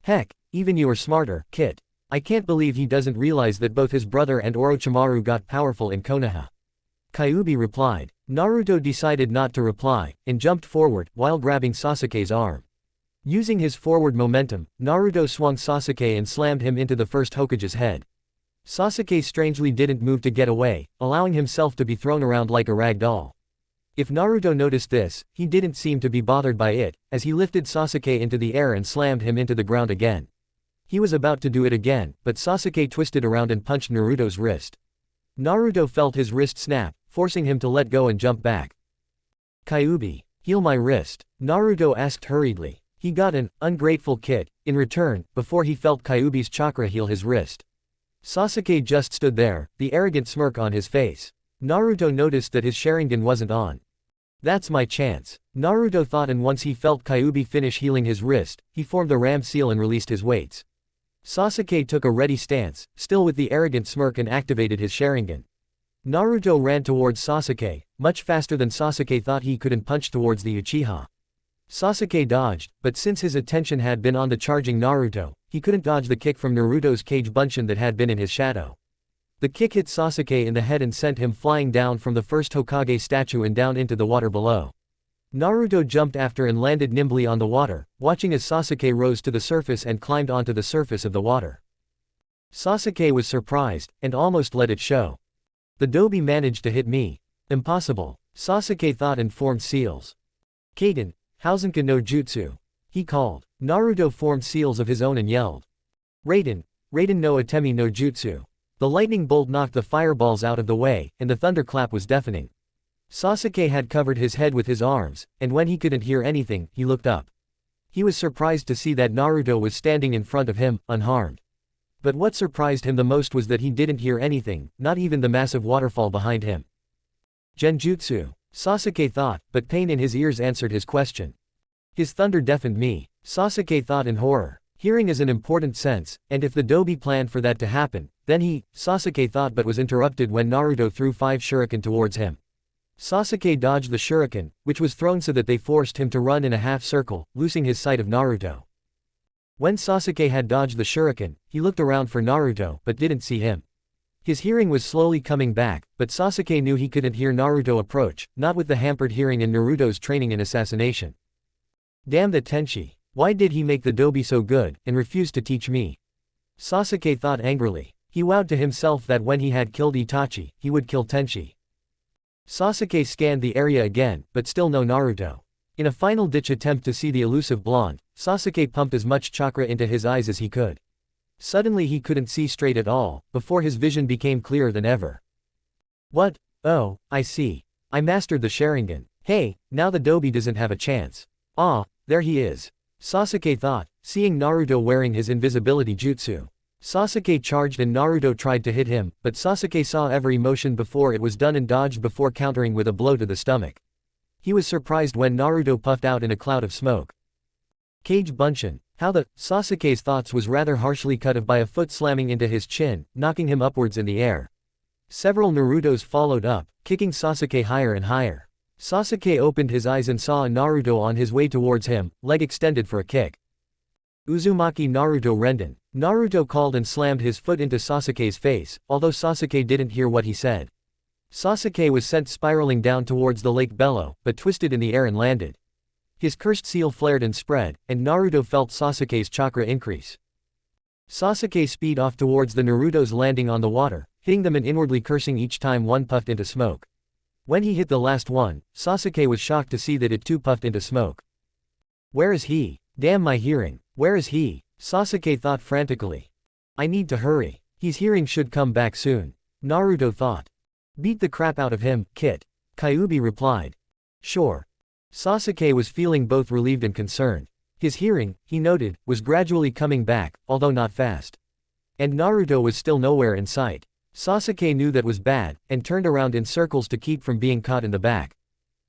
Heck, even you are smarter, Kit. I can't believe he doesn't realize that both his brother and Orochimaru got powerful in Konoha. Kyuubi replied. Naruto decided not to reply, and jumped forward, while grabbing Sasuke's arm. Using his forward momentum, Naruto swung Sasuke and slammed him into the first Hokage's head. Sasuke strangely didn't move to get away, allowing himself to be thrown around like a rag doll. If Naruto noticed this, he didn't seem to be bothered by it, as he lifted Sasuke into the air and slammed him into the ground again. He was about to do it again, but Sasuke twisted around and punched Naruto's wrist. Naruto felt his wrist snap, forcing him to let go and jump back. Kyuubi, heal my wrist, Naruto asked hurriedly. He got an ungrateful Kit in return, before he felt Kyuubi's chakra heal his wrist. Sasuke just stood there, the arrogant smirk on his face. Naruto noticed that his Sharingan wasn't on. That's my chance, Naruto thought, and once he felt Kyuubi finish healing his wrist, he formed the ram seal and released his weights. Sasuke took a ready stance, still with the arrogant smirk, and activated his Sharingan. Naruto ran towards Sasuke, much faster than Sasuke thought he could, and punched towards the Uchiha. Sasuke dodged, but since his attention had been on the charging Naruto, he couldn't dodge the kick from Naruto's Kage Bunshin that had been in his shadow. The kick hit Sasuke in the head and sent him flying down from the first Hokage statue and down into the water below. Naruto jumped after and landed nimbly on the water, watching as Sasuke rose to the surface and climbed onto the surface of the water. Sasuke was surprised, and almost let it show. The Dobi managed to hit me. Impossible, Sasuke thought and formed seals. Kaden, Hausenka no Jutsu, he called. Naruto formed seals of his own and yelled. Raiden no Atemi no Jutsu. The lightning bolt knocked the fireballs out of the way, and the thunderclap was deafening. Sasuke had covered his head with his arms, and when he couldn't hear anything, he looked up. He was surprised to see that Naruto was standing in front of him, unharmed. But what surprised him the most was that he didn't hear anything, not even the massive waterfall behind him. Genjutsu, Sasuke thought, but pain in his ears answered his question. His thunder deafened me, Sasuke thought in horror. Hearing is an important sense, and if the Dobi planned for that to happen, then Sasuke thought, but was interrupted when Naruto threw 5 shuriken towards him. Sasuke dodged the shuriken, which was thrown so that they forced him to run in a half-circle, losing his sight of Naruto. When Sasuke had dodged the shuriken, he looked around for Naruto but didn't see him. His hearing was slowly coming back, but Sasuke knew he couldn't hear Naruto approach, not with the hampered hearing in Naruto's training in assassination. Damn the Tenchi. Why did he make the dobi so good, and refuse to teach me? Sasuke thought angrily. He vowed to himself that when he had killed Itachi, he would kill Tenchi. Sasuke scanned the area again, but still no Naruto. In a final-ditch attempt to see the elusive blonde, Sasuke pumped as much chakra into his eyes as he could. Suddenly he couldn't see straight at all, before his vision became clearer than ever. What? Oh, I see. I mastered the Sharingan. Hey, now the dobi doesn't have a chance. Ah, there he is. Sasuke thought, seeing Naruto wearing his invisibility jutsu. Sasuke charged and Naruto tried to hit him, but Sasuke saw every motion before it was done and dodged before countering with a blow to the stomach. He was surprised when Naruto puffed out in a cloud of smoke. Cage Bunshin. How the— Sasuke's thoughts was rather harshly cut off by a foot slamming into his chin, knocking him upwards in the air. Several Narutos followed up, kicking Sasuke higher and higher. Sasuke opened his eyes and saw a Naruto on his way towards him, leg extended for a kick. Uzumaki Naruto Renden. Naruto called and slammed his foot into Sasuke's face, although Sasuke didn't hear what he said. Sasuke was sent spiraling down towards the lake bellow, but twisted in the air and landed. His cursed seal flared and spread, and Naruto felt Sasuke's chakra increase. Sasuke speed off towards the Narutos landing on the water, hitting them and inwardly cursing each time one puffed into smoke. When he hit the last one, Sasuke was shocked to see that it too puffed into smoke. Where is he? Damn my hearing. Where is he? Sasuke thought frantically. I need to hurry. His hearing should come back soon. Naruto thought. Beat the crap out of him, Kit. Kyuubi replied. Sure. Sasuke was feeling both relieved and concerned. His hearing, he noted, was gradually coming back, although not fast. And Naruto was still nowhere in sight. Sasuke knew that was bad, and turned around in circles to keep from being caught in the back.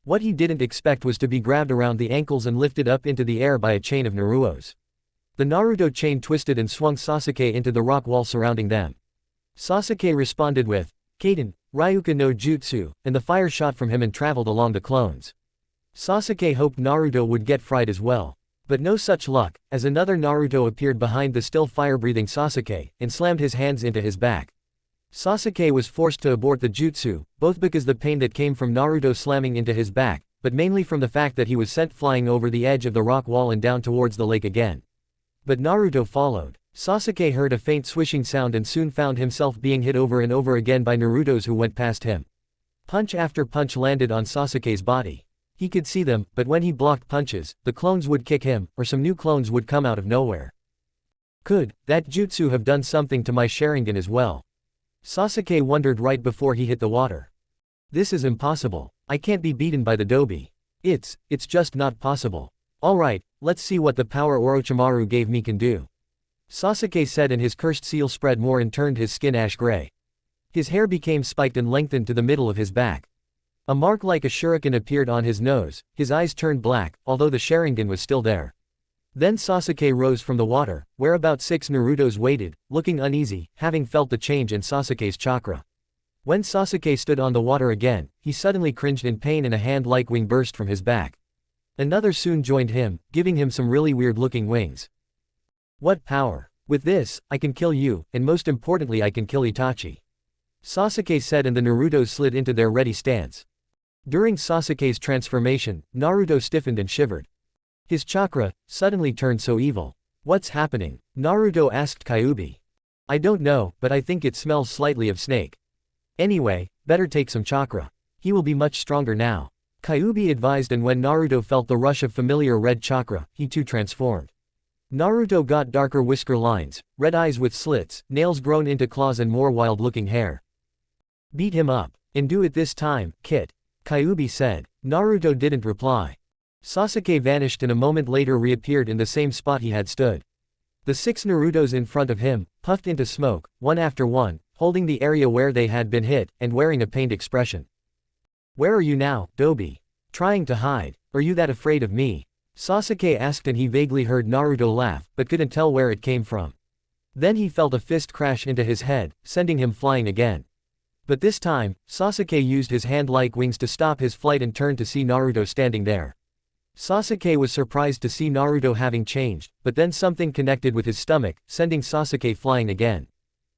What he didn't expect was to be grabbed around the ankles and lifted up into the air by a chain of Narutos. The Naruto chain twisted and swung Sasuke into the rock wall surrounding them. Sasuke responded with Kaden, Ryuka no Jutsu, and the fire shot from him and traveled along the clones. Sasuke hoped Naruto would get fried as well. But no such luck, as another Naruto appeared behind the still fire-breathing Sasuke, and slammed his hands into his back. Sasuke was forced to abort the jutsu, both because the pain that came from Naruto slamming into his back, but mainly from the fact that he was sent flying over the edge of the rock wall and down towards the lake again. But Naruto followed. Sasuke heard a faint swishing sound and soon found himself being hit over and over again by Narutos who went past him. Punch after punch landed on Sasuke's body. He could see them, but when he blocked punches, the clones would kick him, or some new clones would come out of nowhere. Could that jutsu have done something to my Sharingan as well? Sasuke wondered right before he hit the water. This is impossible. I can't be beaten by the dobi. It's just not possible. Alright, let's see what the power Orochimaru gave me can do. Sasuke said, and his cursed seal spread more and turned his skin ash gray. His hair became spiked and lengthened to the middle of his back. A mark like a shuriken appeared on his nose, his eyes turned black, although the Sharingan was still there. Then Sasuke rose from the water, where about 6 Narutos waited, looking uneasy, having felt the change in Sasuke's chakra. When Sasuke stood on the water again, he suddenly cringed in pain and a hand-like wing burst from his back. Another soon joined him, giving him some really weird-looking wings. What power! With this, I can kill you, and most importantly I can kill Itachi. Sasuke said, and the Narutos slid into their ready stance. During Sasuke's transformation, Naruto stiffened and shivered. His chakra suddenly turned so evil. What's happening? Naruto asked Kyuubi. I don't know, but I think it smells slightly of snake. Anyway, better take some chakra. He will be much stronger now. Kyuubi advised, and when Naruto felt the rush of familiar red chakra, he too transformed. Naruto got darker whisker lines, red eyes with slits, nails grown into claws and more wild-looking hair. Beat him up. And do it this time, Kit. Kyuubi said. Naruto didn't reply. Sasuke vanished and a moment later reappeared in the same spot he had stood. The 6 Narutos in front of him puffed into smoke, one after one, holding the area where they had been hit, and wearing a pained expression. Where are you now, Dobi? Trying to hide? Are you that afraid of me? Sasuke asked, and he vaguely heard Naruto laugh, but couldn't tell where it came from. Then he felt a fist crash into his head, sending him flying again. But this time, Sasuke used his hand-like wings to stop his flight and turned to see Naruto standing there. Sasuke was surprised to see Naruto having changed, but then something connected with his stomach, sending Sasuke flying again.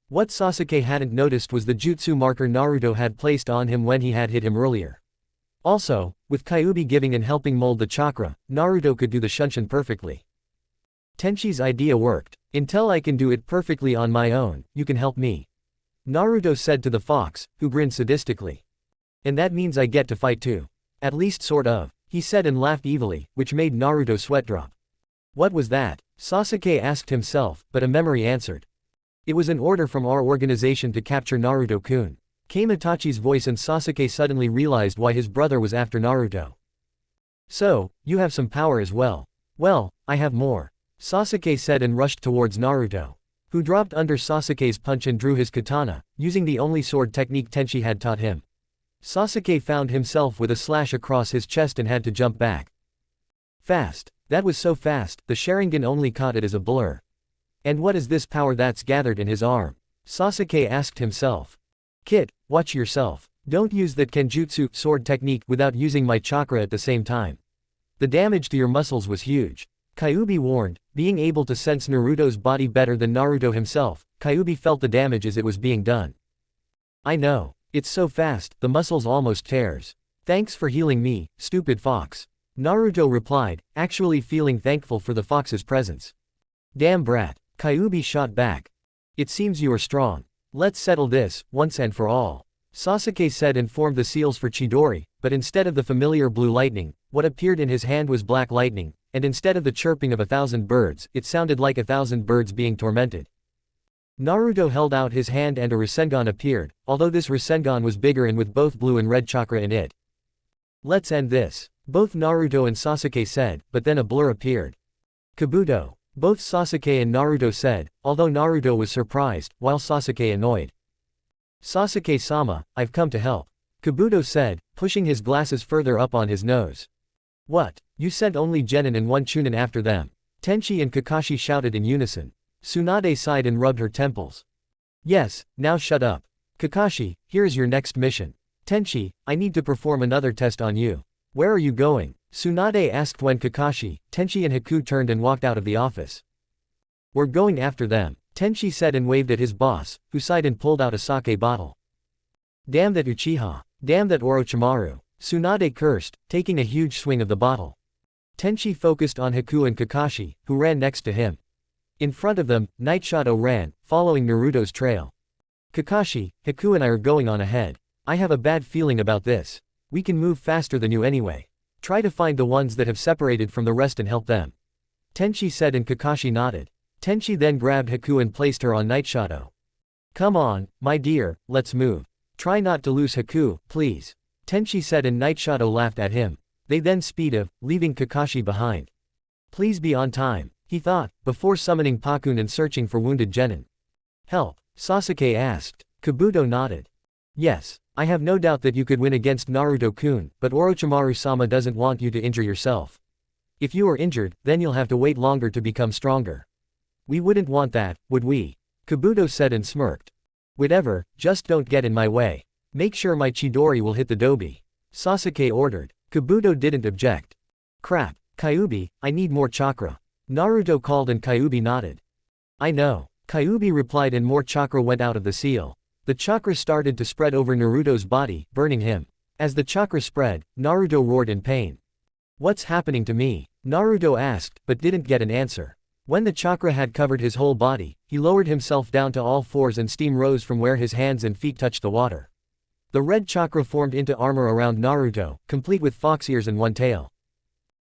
What Sasuke hadn't noticed was the jutsu marker Naruto had placed on him when he had hit him earlier. Also, with Kyuubi giving and helping mold the chakra, Naruto could do the Shunshin perfectly. Tenshi's idea worked. Until I can do it perfectly on my own, you can help me. Naruto said to the fox, who grinned sadistically. And that means I get to fight too. At least sort of, he said and laughed evilly, which made Naruto sweat drop. What was that? Sasuke asked himself, but a memory answered. It was an order from our organization to capture Naruto-kun. Came Itachi's voice and Sasuke suddenly realized why his brother was after Naruto. So, you have some power as well. Well, I have more. Sasuke said and rushed towards Naruto, who dropped under Sasuke's punch and drew his katana, using the only sword technique Tenshi had taught him. Sasuke found himself with a slash across his chest and had to jump back. Fast. That was so fast, the Sharingan only caught it as a blur. And what is this power that's gathered in his arm? Sasuke asked himself. Kid, watch yourself. Don't use that Kenjutsu sword technique without using my chakra at the same time. The damage to your muscles was huge. Kyuubi warned. Being able to sense Naruto's body better than Naruto himself, Kyuubi felt the damage as it was being done. I know. It's so fast, the muscles almost tears. Thanks for healing me, stupid fox. Naruto replied, actually feeling thankful for the fox's presence. Damn brat. Kyuubi shot back. It seems you are strong. Let's settle this, once and for all. Sasuke said and formed the seals for Chidori, but instead of the familiar blue lightning, what appeared in his hand was black lightning, and instead of the chirping of 1,000 birds, it sounded like 1,000 birds being tormented. Naruto held out his hand and a rasengan appeared, although this rasengan was bigger and with both blue and red chakra in it. Let's end this. Both Naruto and Sasuke said, but then a blur appeared. Kabuto. Both Sasuke and Naruto said, although Naruto was surprised, while Sasuke annoyed. Sasuke-sama, I've come to help. Kabuto said, pushing his glasses further up on his nose. What? You sent only Genin and one Chunin after them. Tenchi and Kakashi shouted in unison. Tsunade sighed and rubbed her temples. Yes, now shut up. Kakashi, here is your next mission. Tenchi, I need to perform another test on you. Where are you going? Tsunade asked when Kakashi, Tenchi and Haku turned and walked out of the office. We're going after them, Tenchi said and waved at his boss, who sighed and pulled out a sake bottle. Damn that Uchiha. Damn that Orochimaru. Tsunade cursed, taking a huge swing of the bottle. Tenchi focused on Haku and Kakashi, who ran next to him. In front of them, Night Shadow ran, following Naruto's trail. Kakashi, Haku and I are going on ahead. I have a bad feeling about this. We can move faster than you anyway. Try to find the ones that have separated from the rest and help them. Tenchi said and Kakashi nodded. Tenchi then grabbed Haku and placed her on Night Shadow. Come on, my dear, let's move. Try not to lose Haku, please. Tenchi said and Night Shadow laughed at him. They then speed off, leaving Kakashi behind. Please be on time, he thought, before summoning Pakun and searching for wounded Genin. Help? Sasuke asked. Kabuto nodded. Yes, I have no doubt that you could win against Naruto-kun, but Orochimaru-sama doesn't want you to injure yourself. If you are injured, then you'll have to wait longer to become stronger. We wouldn't want that, would we? Kabuto said and smirked. Whatever, just don't get in my way. Make sure my Chidori will hit the dobi. Sasuke ordered. Kabuto didn't object. Crap, Kyuubi, I need more chakra. Naruto called and Kyuubi nodded. I know. Kyuubi replied and more chakra went out of the seal. The chakra started to spread over Naruto's body, burning him. As the chakra spread, Naruto roared in pain. What's happening to me? Naruto asked, but didn't get an answer. When the chakra had covered his whole body, he lowered himself down to all fours and steam rose from where his hands and feet touched the water. The red chakra formed into armor around Naruto, complete with fox ears and one tail.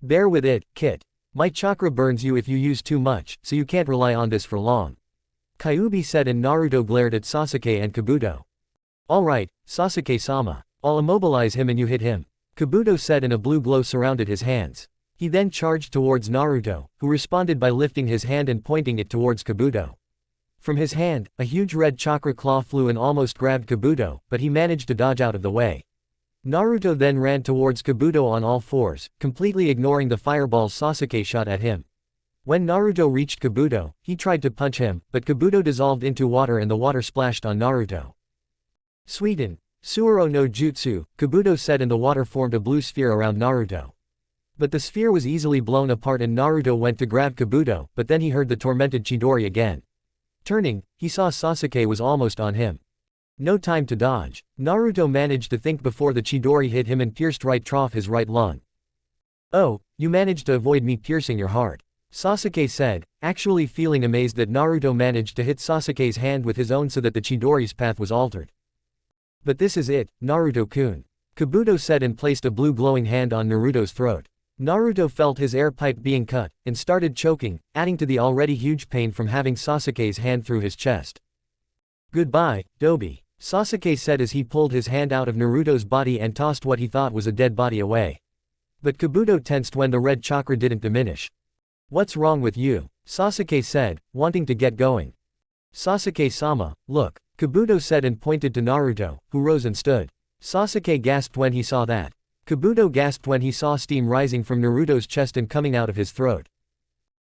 Bear with it, Kit. My chakra burns you if you use too much, so you can't rely on this for long. Kyuubi said and Naruto glared at Sasuke and Kabuto. Alright, Sasuke-sama. I'll immobilize him and you hit him. Kabuto said and a blue glow surrounded his hands. He then charged towards Naruto, who responded by lifting his hand and pointing it towards Kabuto. From his hand, a huge red chakra claw flew and almost grabbed Kabuto, but he managed to dodge out of the way. Naruto then ran towards Kabuto on all fours, completely ignoring the fireballs Sasuke shot at him. When Naruto reached Kabuto, he tried to punch him, but Kabuto dissolved into water and the water splashed on Naruto. Suiten, Suoro no Jutsu, Kabuto said, and the water formed a blue sphere around Naruto. But the sphere was easily blown apart and Naruto went to grab Kabuto, but then he heard the tormented Chidori again. Turning, he saw Sasuke was almost on him. No time to dodge. Naruto managed to think before the Chidori hit him and pierced right trough his right lung. "Oh, you managed to avoid me piercing your heart," Sasuke said, actually feeling amazed that Naruto managed to hit Sasuke's hand with his own so that the Chidori's path was altered. "But this is it, Naruto-kun," Kabuto said and placed a blue glowing hand on Naruto's throat. Naruto felt his air pipe being cut, and started choking, adding to the already huge pain from having Sasuke's hand through his chest. "Goodbye, Dobi," Sasuke said as he pulled his hand out of Naruto's body and tossed what he thought was a dead body away. But Kabuto tensed when the red chakra didn't diminish. "What's wrong with you?" Sasuke said, wanting to get going. "Sasuke-sama, look," Kabuto said and pointed to Naruto, who rose and stood. Sasuke gasped when he saw that. Kabuto gasped when he saw steam rising from Naruto's chest and coming out of his throat.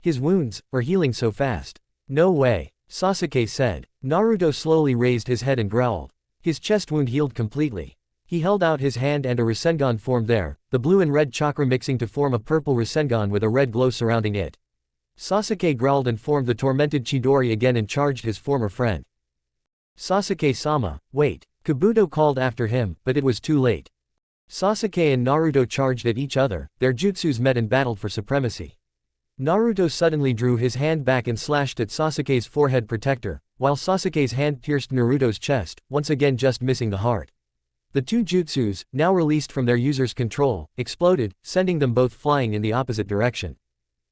"His wounds are healing so fast." "No way," Sasuke said. Naruto slowly raised his head and growled. His chest wound healed completely. He held out his hand and a rasengan formed there, the blue and red chakra mixing to form a purple rasengan with a red glow surrounding it. Sasuke growled and formed the tormented Chidori again and charged his former friend. "Sasuke-sama, wait," Kabuto called after him, but it was too late. Sasuke and Naruto charged at each other, their jutsus met and battled for supremacy. Naruto suddenly drew his hand back and slashed at Sasuke's forehead protector, while Sasuke's hand pierced Naruto's chest, once again just missing the heart. The two jutsus, now released from their user's control, exploded, sending them both flying in the opposite direction.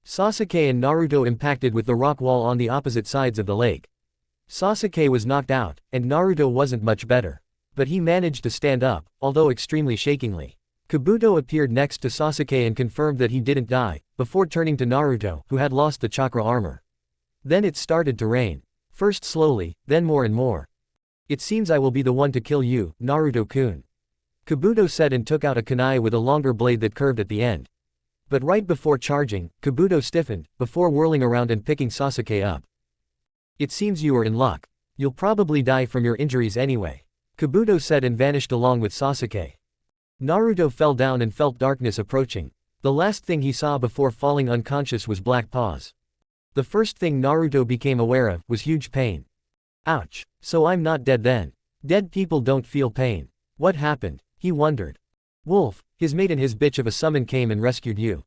Sasuke and Naruto impacted with the rock wall on the opposite sides of the lake. Sasuke was knocked out, and Naruto wasn't much better. But he managed to stand up, although extremely shakingly. Kabuto appeared next to Sasuke and confirmed that he didn't die, before turning to Naruto, who had lost the chakra armor. Then it started to rain. First slowly, then more and more. "It seems I will be the one to kill you, Naruto-kun," Kabuto said and took out a kunai with a longer blade that curved at the end. But right before charging, Kabuto stiffened, before whirling around and picking Sasuke up. "It seems you are in luck. You'll probably die from your injuries anyway," Kabuto said and vanished along with Sasuke. Naruto fell down and felt darkness approaching. The last thing he saw before falling unconscious was black paws. The first thing Naruto became aware of was huge pain. "Ouch, so I'm not dead then. Dead people don't feel pain. What happened?" he wondered. "Wolf, his mate and his bitch of a summon came and rescued you.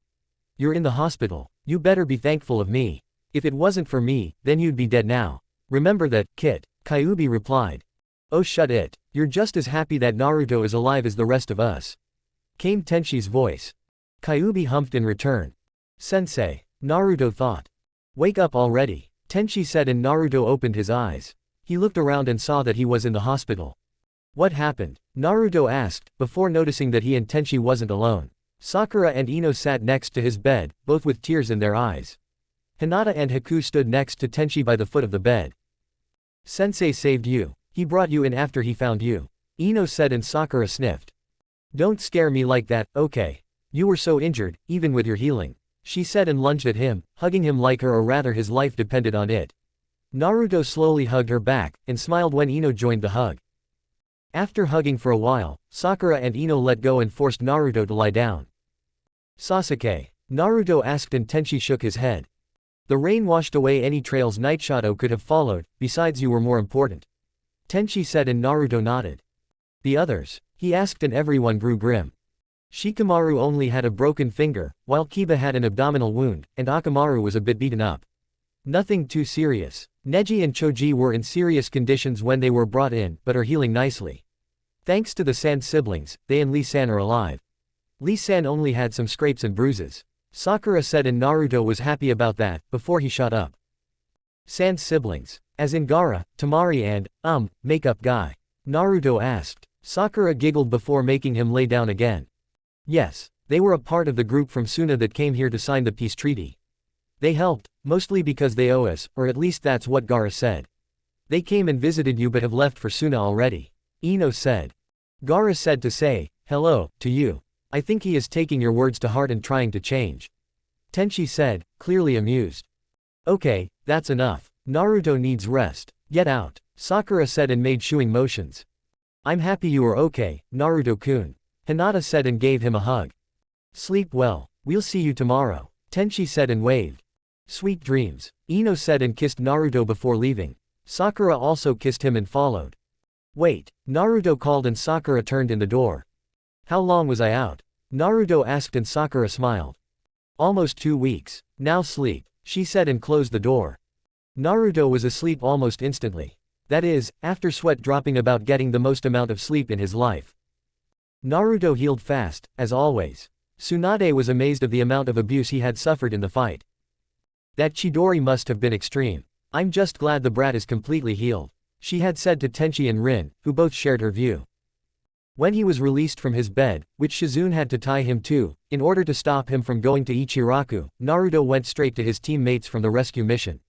You're in the hospital. You better be thankful of me. If it wasn't for me, then you'd be dead now. Remember that, Kit," Kyuubi replied. "Oh shut it, you're just as happy that Naruto is alive as the rest of us," came Tenshi's voice. Kyuubi humphed in return. "Sensei," Naruto thought. "Wake up already," Tenshi said and Naruto opened his eyes. He looked around and saw that he was in the hospital. "What happened?" Naruto asked, before noticing that he and Tenshi wasn't alone. Sakura and Ino sat next to his bed, both with tears in their eyes. Hinata and Haku stood next to Tenshi by the foot of the bed. "Sensei saved you. He brought you in after he found you," Ino said and Sakura sniffed. "Don't scare me like that, okay? You were so injured, even with your healing," she said and lunged at him, hugging him like her or rather his life depended on it. Naruto slowly hugged her back, and smiled when Ino joined the hug. After hugging for a while, Sakura and Ino let go and forced Naruto to lie down. "Sasuke?" Naruto asked and Tenshi shook his head. "The rain washed away any trails Night Shadow could have followed, besides you were more important," Tenshi said and Naruto nodded. "The others?" he asked and everyone grew grim. Shikamaru only had a broken finger, while Kiba had an abdominal wound, and Akamaru was a bit beaten up. Nothing too serious. Neji and Choji were in serious conditions when they were brought in, but are healing nicely. Thanks to the San siblings, they and Lee-san are alive. Lee-san only had some scrapes and bruises. Sakura said and Naruto was happy about that, before he shut up. San's siblings. As in Gaara, Tamari and, makeup guy? Naruto asked. Sakura giggled before making him lay down again. Yes, they were a part of the group from Suna that came here to sign the peace treaty. They helped, mostly because they owe us, or at least that's what Gaara said. They came and visited you but have left for Suna already, Ino said. Gaara said to say, hello, to you. I think he is taking your words to heart and trying to change. Tenshi said, clearly amused. Okay, that's enough. Naruto needs rest. Get out, Sakura said and made shooing motions. I'm happy you are okay, Naruto-kun. Hinata said and gave him a hug. Sleep well. We'll see you tomorrow, Tenchi said and waved. Sweet dreams, Ino said and kissed Naruto before leaving. Sakura also kissed him and followed. Wait, Naruto called and Sakura turned in the door. How long was I out? Naruto asked and Sakura smiled. Almost 2 weeks. Now sleep, she said and closed the door. Naruto was asleep almost instantly. That is, after sweat dropping about getting the most amount of sleep in his life. Naruto healed fast, as always. Tsunade was amazed of the amount of abuse he had suffered in the fight. That Chidori must have been extreme. I'm just glad the brat is completely healed, she had said to Tenchi and Rin, who both shared her view. When he was released from his bed, which Shizune had to tie him to, in order to stop him from going to Ichiraku, Naruto went straight to his teammates from the rescue mission.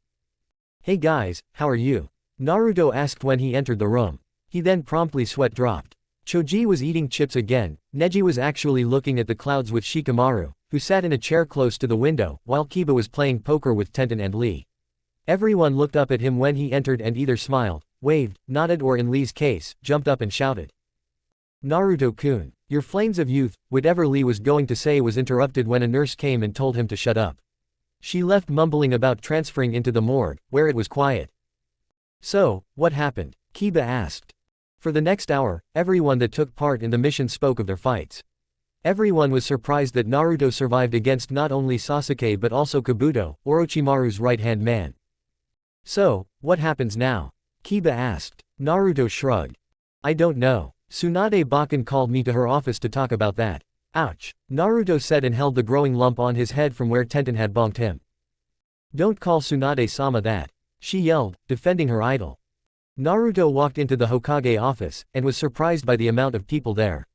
Hey guys, how are you? Naruto asked when he entered the room. He then promptly sweat dropped. Choji was eating chips again. Neji was actually looking at the clouds with Shikamaru, who sat in a chair close to the window, while Kiba was playing poker with Tenten and Lee. Everyone looked up at him when he entered and either smiled, waved, nodded or in Lee's case, jumped up and shouted. Naruto-kun, your flames of youth, whatever Lee was going to say was interrupted when a nurse came and told him to shut up. She left mumbling about transferring into the morgue, where it was quiet. So, what happened? Kiba asked. For the next hour, everyone that took part in the mission spoke of their fights. Everyone was surprised that Naruto survived against not only Sasuke but also Kabuto, Orochimaru's right-hand man. So, what happens now? Kiba asked. Naruto shrugged. I don't know. Tsunade Bakan called me to her office to talk about that. Ouch, Naruto said and held the growing lump on his head from where Tenten had bonked him. Don't call Tsunade-sama that, she yelled, defending her idol. Naruto walked into the Hokage office, and was surprised by the amount of people there.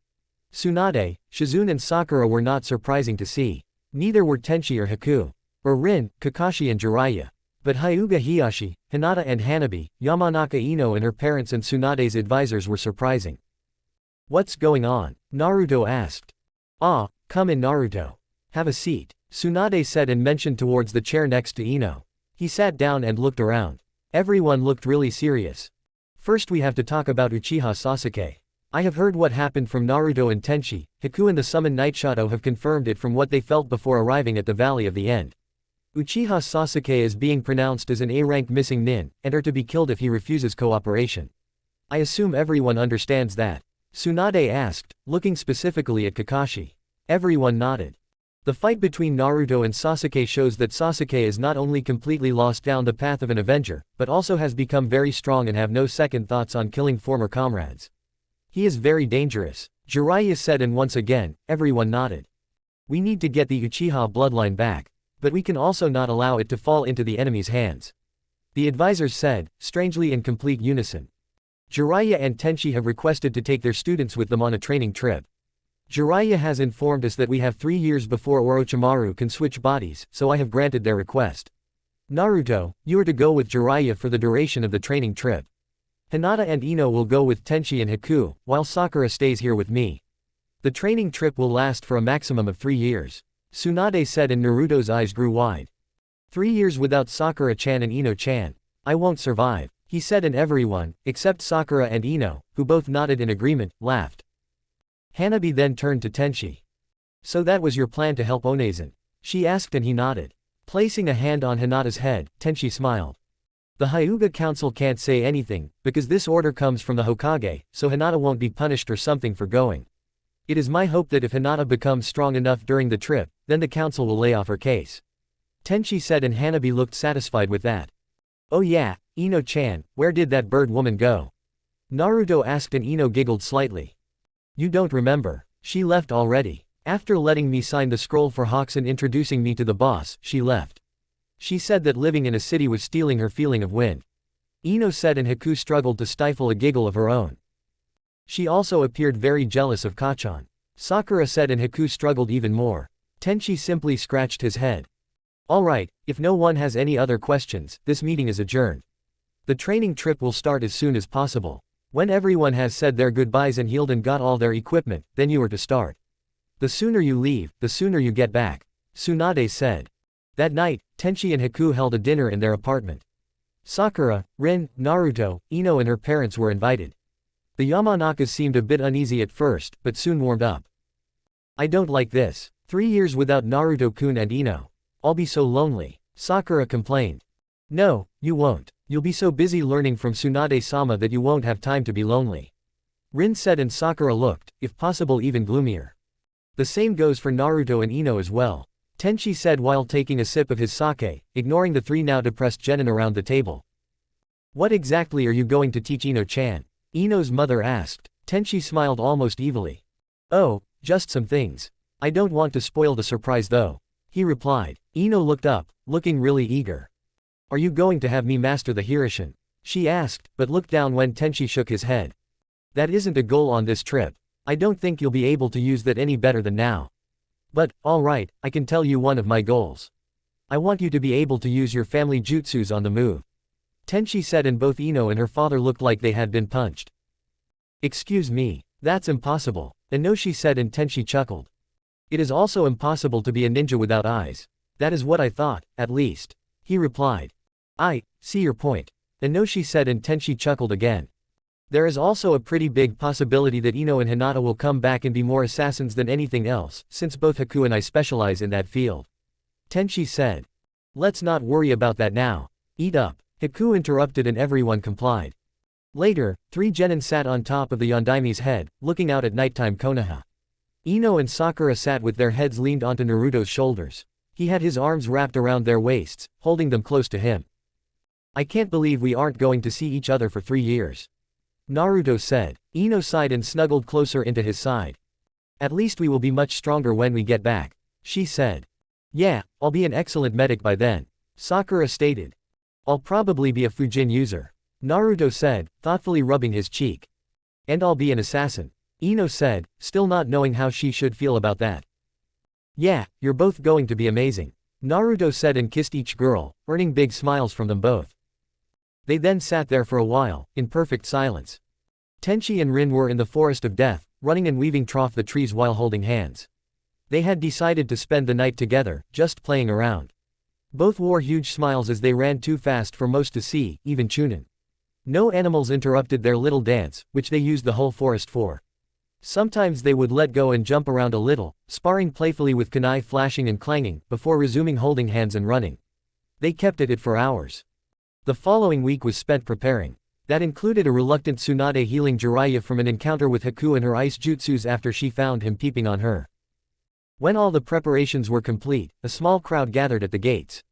Tsunade, Shizune and Sakura were not surprising to see. Neither were Tenchi or Haku. Or Rin, Kakashi and Jiraiya. But Hyuga Hiyashi, Hinata and Hanabi, Yamanaka Ino and her parents and Tsunade's advisors were surprising. What's going on? Naruto asked. Ah, come in Naruto. Have a seat, Tsunade said and mentioned towards the chair next to Ino. He sat down and looked around. Everyone looked really serious. First we have to talk about Uchiha Sasuke. I have heard what happened from Naruto and Tenchi. Haku and the summoned Night Shadow have confirmed it from what they felt before arriving at the Valley of the End. Uchiha Sasuke is being pronounced as an A-rank missing nin, and are to be killed if he refuses cooperation. I assume everyone understands that. Tsunade asked, looking specifically at Kakashi. Everyone nodded. The fight between Naruto and Sasuke shows that Sasuke is not only completely lost down the path of an avenger, but also has become very strong and have no second thoughts on killing former comrades. He is very dangerous, Jiraiya said, and once again, everyone nodded. We need to get the Uchiha bloodline back, but we can also not allow it to fall into the enemy's hands. The advisors said, strangely in complete unison. Jiraiya and Tenchi have requested to take their students with them on a training trip. Jiraiya has informed us that we have 3 years before Orochimaru can switch bodies, so I have granted their request. Naruto, you are to go with Jiraiya for the duration of the training trip. Hinata and Ino will go with Tenchi and Haku, while Sakura stays here with me. The training trip will last for a maximum of 3 years, Tsunade said, and Naruto's eyes grew wide. 3 years without Sakura-chan and Ino-chan. I won't survive, he said, and everyone, except Sakura and Ino, who both nodded in agreement, laughed. Hanabi then turned to Tenchi. So that was your plan to help Onezen? She asked, and he nodded. Placing a hand on Hinata's head, Tenchi smiled. The Hyuga Council can't say anything, because this order comes from the Hokage, so Hinata won't be punished or something for going. It is my hope that if Hinata becomes strong enough during the trip, then the council will lay off her case. Tenchi said, and Hanabi looked satisfied with that. Oh yeah, Ino-chan, where did that bird woman go? Naruto asked, and Ino giggled slightly. You don't remember, she left already. After letting me sign the scroll for Hawks and introducing me to the boss, she left. She said that living in a city was stealing her feeling of wind. Ino said, and Haku struggled to stifle a giggle of her own. She also appeared very jealous of Kachan. Sakura said, and Haku struggled even more. Tenchi simply scratched his head. Alright, if no one has any other questions, this meeting is adjourned. The training trip will start as soon as possible. When everyone has said their goodbyes and healed and got all their equipment, then you are to start. The sooner you leave, the sooner you get back, Tsunade said. That night, Tenchi and Haku held a dinner in their apartment. Sakura, Rin, Naruto, Ino and her parents were invited. The Yamanakas seemed a bit uneasy at first, but soon warmed up. I don't like this. 3 years without Naruto-kun and Ino. I'll be so lonely, Sakura complained. No, you won't. You'll be so busy learning from Tsunade-sama that you won't have time to be lonely. Rin said, and Sakura looked, if possible, even gloomier. The same goes for Naruto and Ino as well, Tenchi said while taking a sip of his sake, ignoring the 3 now depressed genin around the table. What exactly are you going to teach Ino-chan? Ino's mother asked. Tenchi smiled almost evilly. Oh, just some things. I don't want to spoil the surprise though, he replied. Ino looked up, looking really eager. Are you going to have me master the Hirishin? She asked, but looked down when Tenchi shook his head. That isn't a goal on this trip. I don't think you'll be able to use that any better than now. But, alright, I can tell you one of my goals. I want you to be able to use your family jutsus on the move. Tenchi said, and both Ino and her father looked like they had been punched. Excuse me, that's impossible, Inoshi said, and Tenchi chuckled. It is also impossible to be a ninja without eyes. That is what I thought, at least, he replied. I see your point, Inoshi said, and Tenchi chuckled again. There is also a pretty big possibility that Ino and Hinata will come back and be more assassins than anything else, since both Haku and I specialize in that field. Tenchi said. Let's not worry about that now. Eat up, Haku interrupted, and everyone complied. Later, 3 genin sat on top of the Yondaime's head, looking out at nighttime Konoha. Ino and Sakura sat with their heads leaned onto Naruto's shoulders. He had his arms wrapped around their waists, holding them close to him. I can't believe we aren't going to see each other for 3 years. Naruto said. Ino sighed and snuggled closer into his side. At least we will be much stronger when we get back, she said. Yeah, I'll be an excellent medic by then, Sakura stated. I'll probably be a Fujin user, Naruto said, thoughtfully rubbing his cheek. And I'll be an assassin, Ino said, still not knowing how she should feel about that. Yeah, you're both going to be amazing, Naruto said, and kissed each girl, earning big smiles from them both. They then sat there for a while, in perfect silence. Tenchi and Rin were in the forest of death, running and weaving through the trees while holding hands. They had decided to spend the night together, just playing around. Both wore huge smiles as they ran too fast for most to see, even Chunin. No animals interrupted their little dance, which they used the whole forest for. Sometimes they would let go and jump around a little, sparring playfully with kunai flashing and clanging, before resuming holding hands and running. They kept at it for hours. The following week was spent preparing. That included a reluctant Tsunade healing Jiraiya from an encounter with Haku and her ice jutsus after she found him peeping on her. When all the preparations were complete, a small crowd gathered at the gates.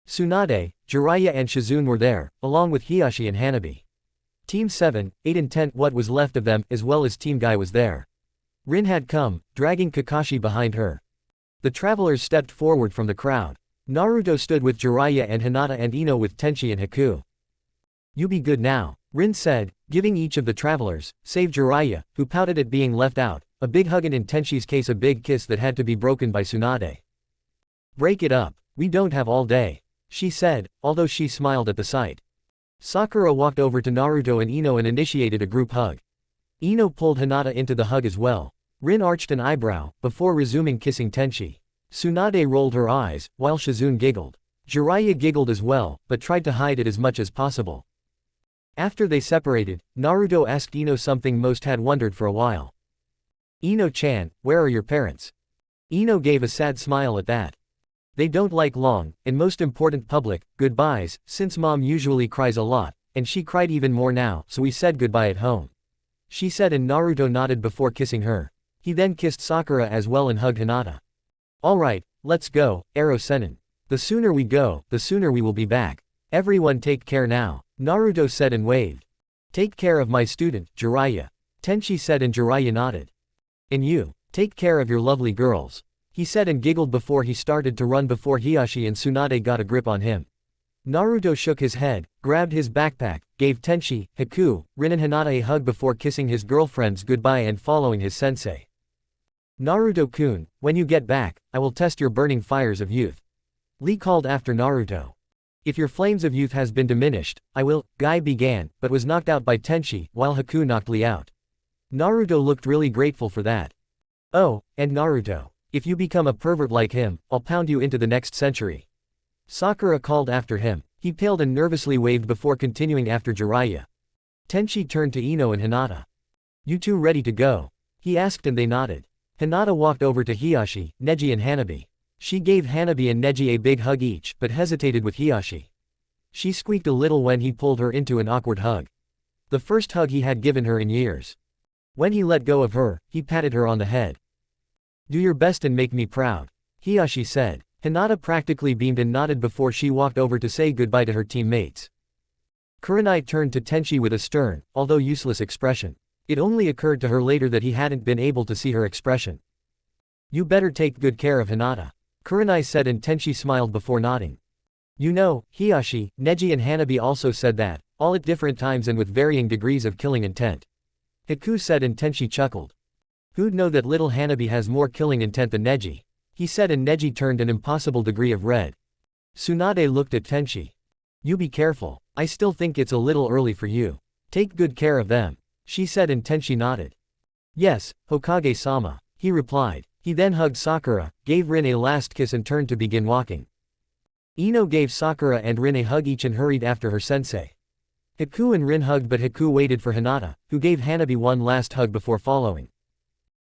Tsunade, Jiraiya and Shizune were there, along with Hiyashi and Hanabi. Team 7, 8 and 10, what was left of them, as well as Team Guy was there. Rin had come, dragging Kakashi behind her. The travelers stepped forward from the crowd. Naruto stood with Jiraiya and Hinata, and Ino with Tenchi and Haku. You be good now, Rin said, giving each of the travelers, save Jiraiya, who pouted at being left out, a big hug and in Tenchi's case a big kiss that had to be broken by Tsunade. Break it up, we don't have all day, she said, although she smiled at the sight. Sakura walked over to Naruto and Ino and initiated a group hug. Ino pulled Hinata into the hug as well. Rin arched an eyebrow, before resuming kissing Tenchi. Tsunade rolled her eyes, while Shizune giggled. Jiraiya giggled as well, but tried to hide it as much as possible. After they separated, Naruto asked Ino something most had wondered for a while. Ino-chan, where are your parents? Ino gave a sad smile at that. They don't like long, and most important, public, goodbyes, since mom usually cries a lot, and she cried even more now, so we said goodbye at home, she said, and Naruto nodded before kissing her. He then kissed Sakura as well and hugged Hinata. Alright, let's go, Ero-senin. The sooner we go, the sooner we will be back. Everyone take care now, Naruto said and waved. Take care of my student, Jiraiya, Tenchi said, and Jiraiya nodded. And you, take care of your lovely girls, he said and giggled before he started to run before Hiyashi and Tsunade got a grip on him. Naruto shook his head, grabbed his backpack, gave Tenchi, Haku, Rin and Hinata a hug before kissing his girlfriends goodbye and following his sensei. Naruto-kun, when you get back, I will test your burning fires of youth, Lee called after Naruto. If your flames of youth has been diminished, I will, Guy began, but was knocked out by Tenchi, while Haku knocked Lee out. Naruto looked really grateful for that. Oh, and Naruto, if you become a pervert like him, I'll pound you into the next century, Sakura called after him. He paled and nervously waved before continuing after Jiraiya. Tenchi turned to Ino and Hinata. You two ready to go? He asked and they nodded. Hinata walked over to Hiyashi, Neji and Hanabi. She gave Hanabi and Neji a big hug each but hesitated with Hiyashi. She squeaked a little when he pulled her into an awkward hug. The first hug he had given her in years. When he let go of her, he patted her on the head. Do your best and make me proud, Hiyashi said. Hinata practically beamed and nodded before she walked over to say goodbye to her teammates. Kurenai turned to Tenchi with a stern, although useless expression. It only occurred to her later that he hadn't been able to see her expression. You better take good care of Hinata, Kurenai said and Tenchi smiled before nodding. You know, Hiyashi, Neji and Hanabi also said that, all at different times and with varying degrees of killing intent. Haku said and Tenchi chuckled. Who'd know that little Hanabi has more killing intent than Neji? He said and Neji turned an impossible degree of red. Tsunade looked at Tenchi. You be careful, I still think it's a little early for you. Take good care of them, she said and Tenchi nodded. Yes, Hokage-sama, he replied. He then hugged Sakura, gave Rin a last kiss and turned to begin walking. Ino gave Sakura and Rin a hug each and hurried after her sensei. Haku and Rin hugged but Haku waited for Hinata, who gave Hanabi one last hug before following.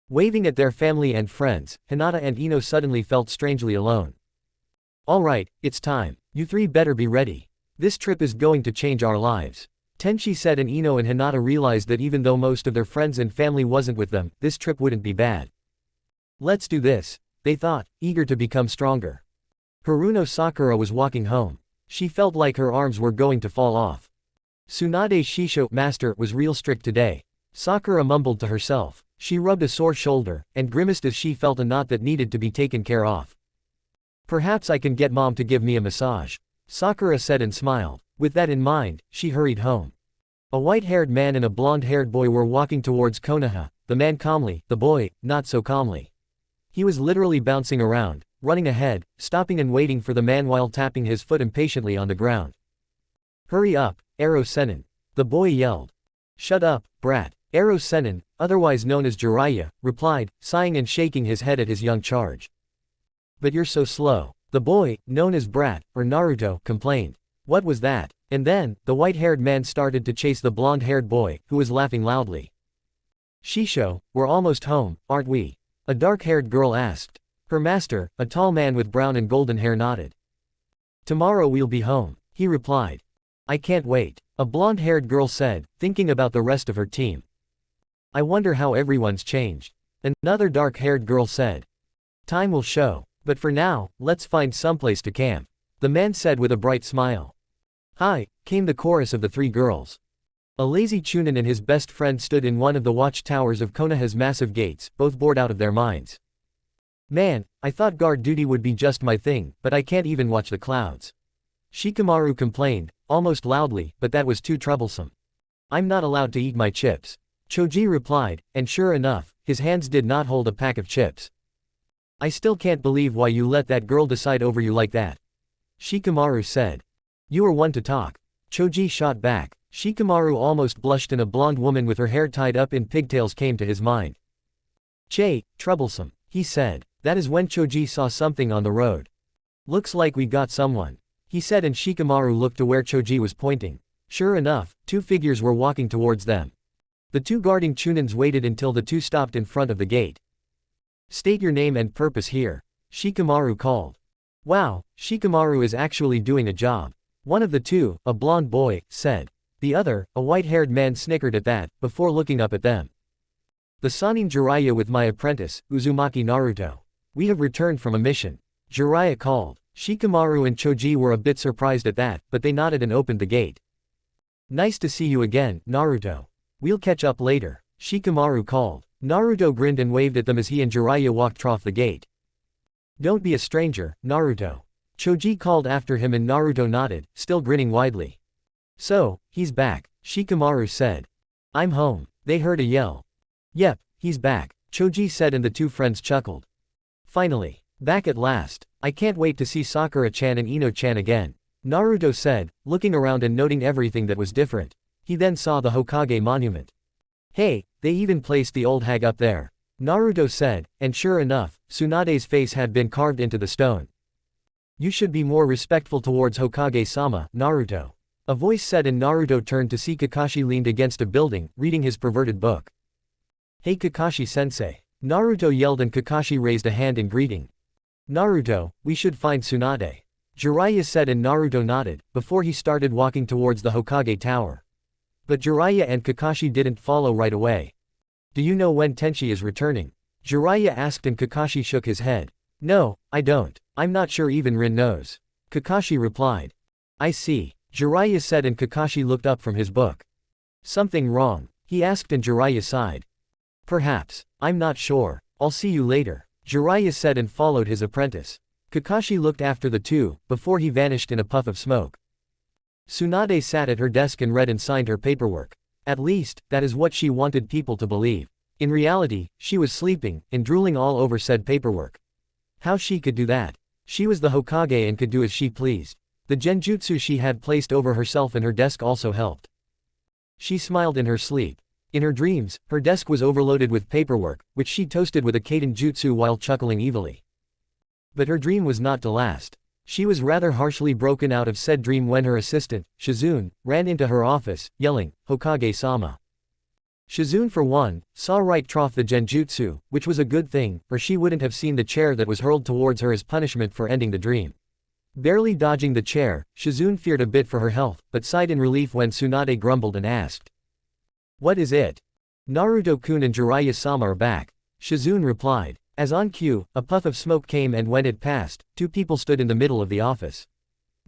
Waving at their family and friends, Hinata and Ino suddenly felt strangely alone. Alright, it's time. You three better be ready. This trip is going to change our lives, Tenchi said and Ino and Hinata realized that even though most of their friends and family wasn't with them, this trip wouldn't be bad. Let's do this, they thought, eager to become stronger. Haruno Sakura was walking home. She felt like her arms were going to fall off. Tsunade's Shisho master was real strict today. Sakura mumbled to herself. She rubbed a sore shoulder, and grimaced as she felt a knot that needed to be taken care of. Perhaps I can get mom to give me a massage, Sakura said and smiled. With that in mind, she hurried home. A white-haired man and a blonde-haired boy were walking towards Konoha, the man calmly, the boy, not so calmly. He was literally bouncing around, running ahead, stopping and waiting for the man while tapping his foot impatiently on the ground. Hurry up, Ero Sennin, the boy yelled. Shut up, brat, Ero Sennin, otherwise known as Jiraiya, replied, sighing and shaking his head at his young charge. But you're so slow, the boy, known as Brat, or Naruto, complained. What was that? And then, the white-haired man started to chase the blonde-haired boy, who was laughing loudly. Shisho, we're almost home, aren't we? A dark-haired girl asked. Her master, a tall man with brown and golden hair nodded. Tomorrow we'll be home, he replied. I can't wait, a blonde-haired girl said, thinking about the rest of her team. I wonder how everyone's changed. Another dark-haired girl said. Time will show, but for now, let's find someplace to camp, the man said with a bright smile. Hi, came the chorus of the three girls. A lazy Chunin and his best friend stood in one of the watchtowers of Konoha's massive gates, both bored out of their minds. Man, I thought guard duty would be just my thing, but I can't even watch the clouds. Shikamaru complained, almost loudly, but that was too troublesome. I'm not allowed to eat my chips, Choji replied, and sure enough, his hands did not hold a pack of chips. I still can't believe why you let that girl decide over you like that, Shikamaru said. You are one to talk, Choji shot back. Shikamaru almost blushed and a blonde woman with her hair tied up in pigtails came to his mind. Che, troublesome, he said. That is when Choji saw something on the road. Looks like we got someone, he said and Shikamaru looked to where Choji was pointing. Sure enough, two figures were walking towards them. The two guarding Chunins waited until the two stopped in front of the gate. State your name and purpose here, Shikamaru called. Wow, Shikamaru is actually doing a job. One of the two, a blonde boy, said. The other, a white-haired man snickered at that, before looking up at them. The Sannin Jiraiya with my apprentice, Uzumaki Naruto. We have returned from a mission, Jiraiya called. Shikamaru and Choji were a bit surprised at that, but they nodded and opened the gate. Nice to see you again, Naruto. We'll catch up later, Shikamaru called. Naruto grinned and waved at them as he and Jiraiya walked off the gate. Don't be a stranger, Naruto, Choji called after him and Naruto nodded, still grinning widely. So, he's back, Shikamaru said. I'm home, they heard a yell. Yep, he's back, Choji said and the two friends chuckled. Finally, back at last. I can't wait to see Sakura-chan and Ino-chan again, Naruto said, looking around and noting everything that was different. He then saw the Hokage monument. Hey, they even placed the old hag up there, Naruto said, and sure enough, Tsunade's face had been carved into the stone. You should be more respectful towards Hokage-sama, Naruto, A voice said, and Naruto turned to see Kakashi leaned against a building, reading his perverted book. "Hey Kakashi-sensei." Naruto yelled and Kakashi raised a hand in greeting. "Naruto, we should find Tsunade." Jiraiya said and Naruto nodded, before he started walking towards the Hokage tower. But Jiraiya and Kakashi didn't follow right away. "Do you know when Tenchi is returning?" Jiraiya asked and Kakashi shook his head. "No, I don't. I'm not sure even Rin knows." Kakashi replied. "I see." Jiraiya said and Kakashi looked up from his book. "Something wrong?" he asked and Jiraiya sighed. "Perhaps. I'm not sure. I'll see you later," Jiraiya said and followed his apprentice. Kakashi looked after the two, before he vanished in a puff of smoke. Tsunade sat at her desk and read and signed her paperwork. At least, that is what she wanted people to believe. In reality, she was sleeping, and drooling all over said paperwork. How she could do that? She was the Hokage and could do as she pleased. The genjutsu she had placed over herself and her desk also helped. She smiled in her sleep. In her dreams, her desk was overloaded with paperwork, which she toasted with a kaiden jutsu while chuckling evilly. But her dream was not to last. She was rather harshly broken out of said dream when her assistant, Shizune, ran into her office, yelling, "Hokage-sama." Shizune for one, saw right trough the genjutsu, which was a good thing, or she wouldn't have seen the chair that was hurled towards her as punishment for ending the dream. Barely dodging the chair, Shizune feared a bit for her health, but sighed in relief when Tsunade grumbled and asked, "What is it?" "Naruto-kun and Jiraiya-sama are back," Shizune replied. As on cue, a puff of smoke came and when it passed, two people stood in the middle of the office.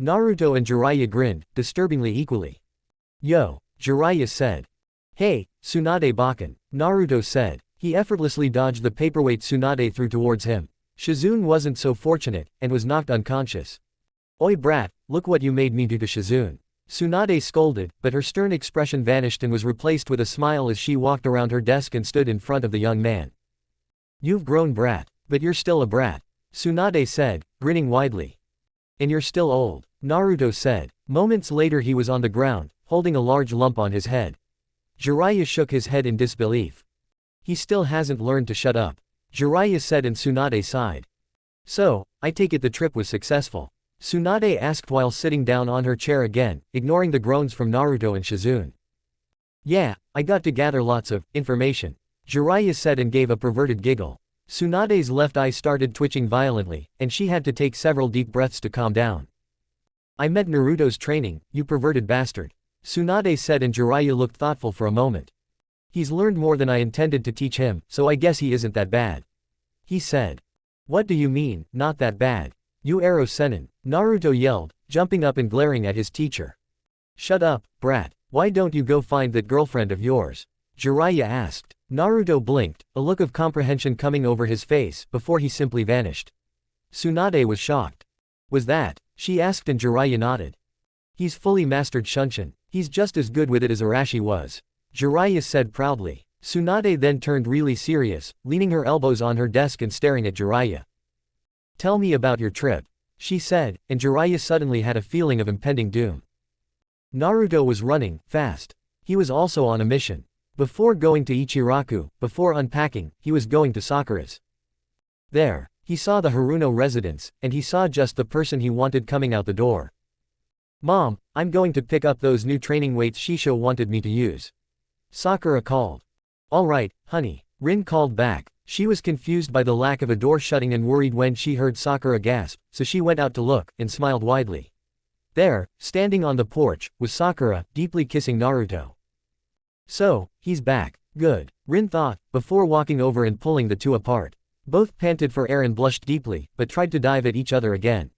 Naruto and Jiraiya grinned, disturbingly equally. "Yo," Jiraiya said. "Hey, Tsunade Bakken," Naruto said. He effortlessly dodged the paperweight Tsunade threw towards him. Shizune wasn't so fortunate, and was knocked unconscious. "Oi brat, look what you made me do to Shizune." Tsunade scolded, but her stern expression vanished and was replaced with a smile as she walked around her desk and stood in front of the young man. "You've grown brat, but you're still a brat," Tsunade said, grinning widely. "And you're still old," Naruto said. Moments later he was on the ground, holding a large lump on his head. Jiraiya shook his head in disbelief. "He still hasn't learned to shut up," Jiraiya said and Tsunade sighed. "So, I take it the trip was successful?" Tsunade asked while sitting down on her chair again, ignoring the groans from Naruto and Shizune. "Yeah, I got to gather lots of information," Jiraiya said and gave a perverted giggle. Tsunade's left eye started twitching violently, and she had to take several deep breaths to calm down. "I met Naruto's training, you perverted bastard," Tsunade said and Jiraiya looked thoughtful for a moment. "He's learned more than I intended to teach him, so I guess he isn't that bad," he said. "What do you mean, not that bad? You arrow senin," Naruto yelled, jumping up and glaring at his teacher. "Shut up, brat. Why don't you go find that girlfriend of yours?" Jiraiya asked. Naruto blinked, a look of comprehension coming over his face, before he simply vanished. Tsunade was shocked. "Was that?" she asked and Jiraiya nodded. "He's fully mastered Shunshin. He's just as good with it as Arashi was," Jiraiya said proudly. Tsunade then turned really serious, leaning her elbows on her desk and staring at Jiraiya. "Tell me about your trip," she said, and Jiraiya suddenly had a feeling of impending doom. Naruto was running fast. He was also on a mission. Before going to Ichiraku, before unpacking, he was going to Sakura's. There, he saw the Haruno residence, and he saw just the person he wanted coming out the door. "Mom, I'm going to pick up those new training weights Shisho wanted me to use," Sakura called. "All right, honey," Rin called back. She was confused by the lack of a door shutting and worried when she heard Sakura gasp, so she went out to look, and smiled widely. There, standing on the porch, was Sakura, deeply kissing Naruto. "So, he's back. Good," Rin thought, before walking over and pulling the two apart. Both panted for air and blushed deeply, but tried to dive at each other again.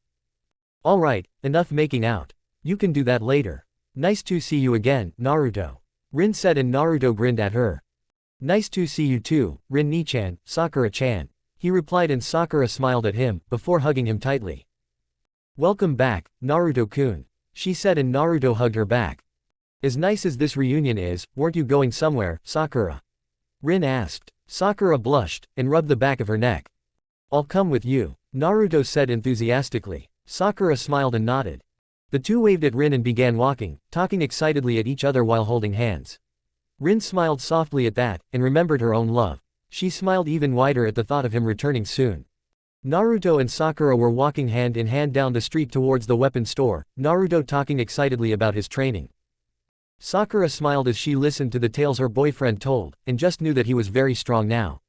"All right, enough making out. You can do that later. Nice to see you again, Naruto," Rin said and Naruto grinned at her. "Nice to see you too, Rin-ni-chan, Sakura-chan," he replied and Sakura smiled at him, before hugging him tightly. "Welcome back, Naruto-kun," she said and Naruto hugged her back. "As nice as this reunion is, weren't you going somewhere, Sakura?" Rin asked. Sakura blushed, and rubbed the back of her neck. "I'll come with you," Naruto said enthusiastically. Sakura smiled and nodded. The two waved at Rin and began walking, talking excitedly at each other while holding hands. Rin smiled softly at that, and remembered her own love. She smiled even wider at the thought of him returning soon. Naruto and Sakura were walking hand in hand down the street towards the weapon store, Naruto talking excitedly about his training. Sakura smiled as she listened to the tales her boyfriend told, and just knew that he was very strong now.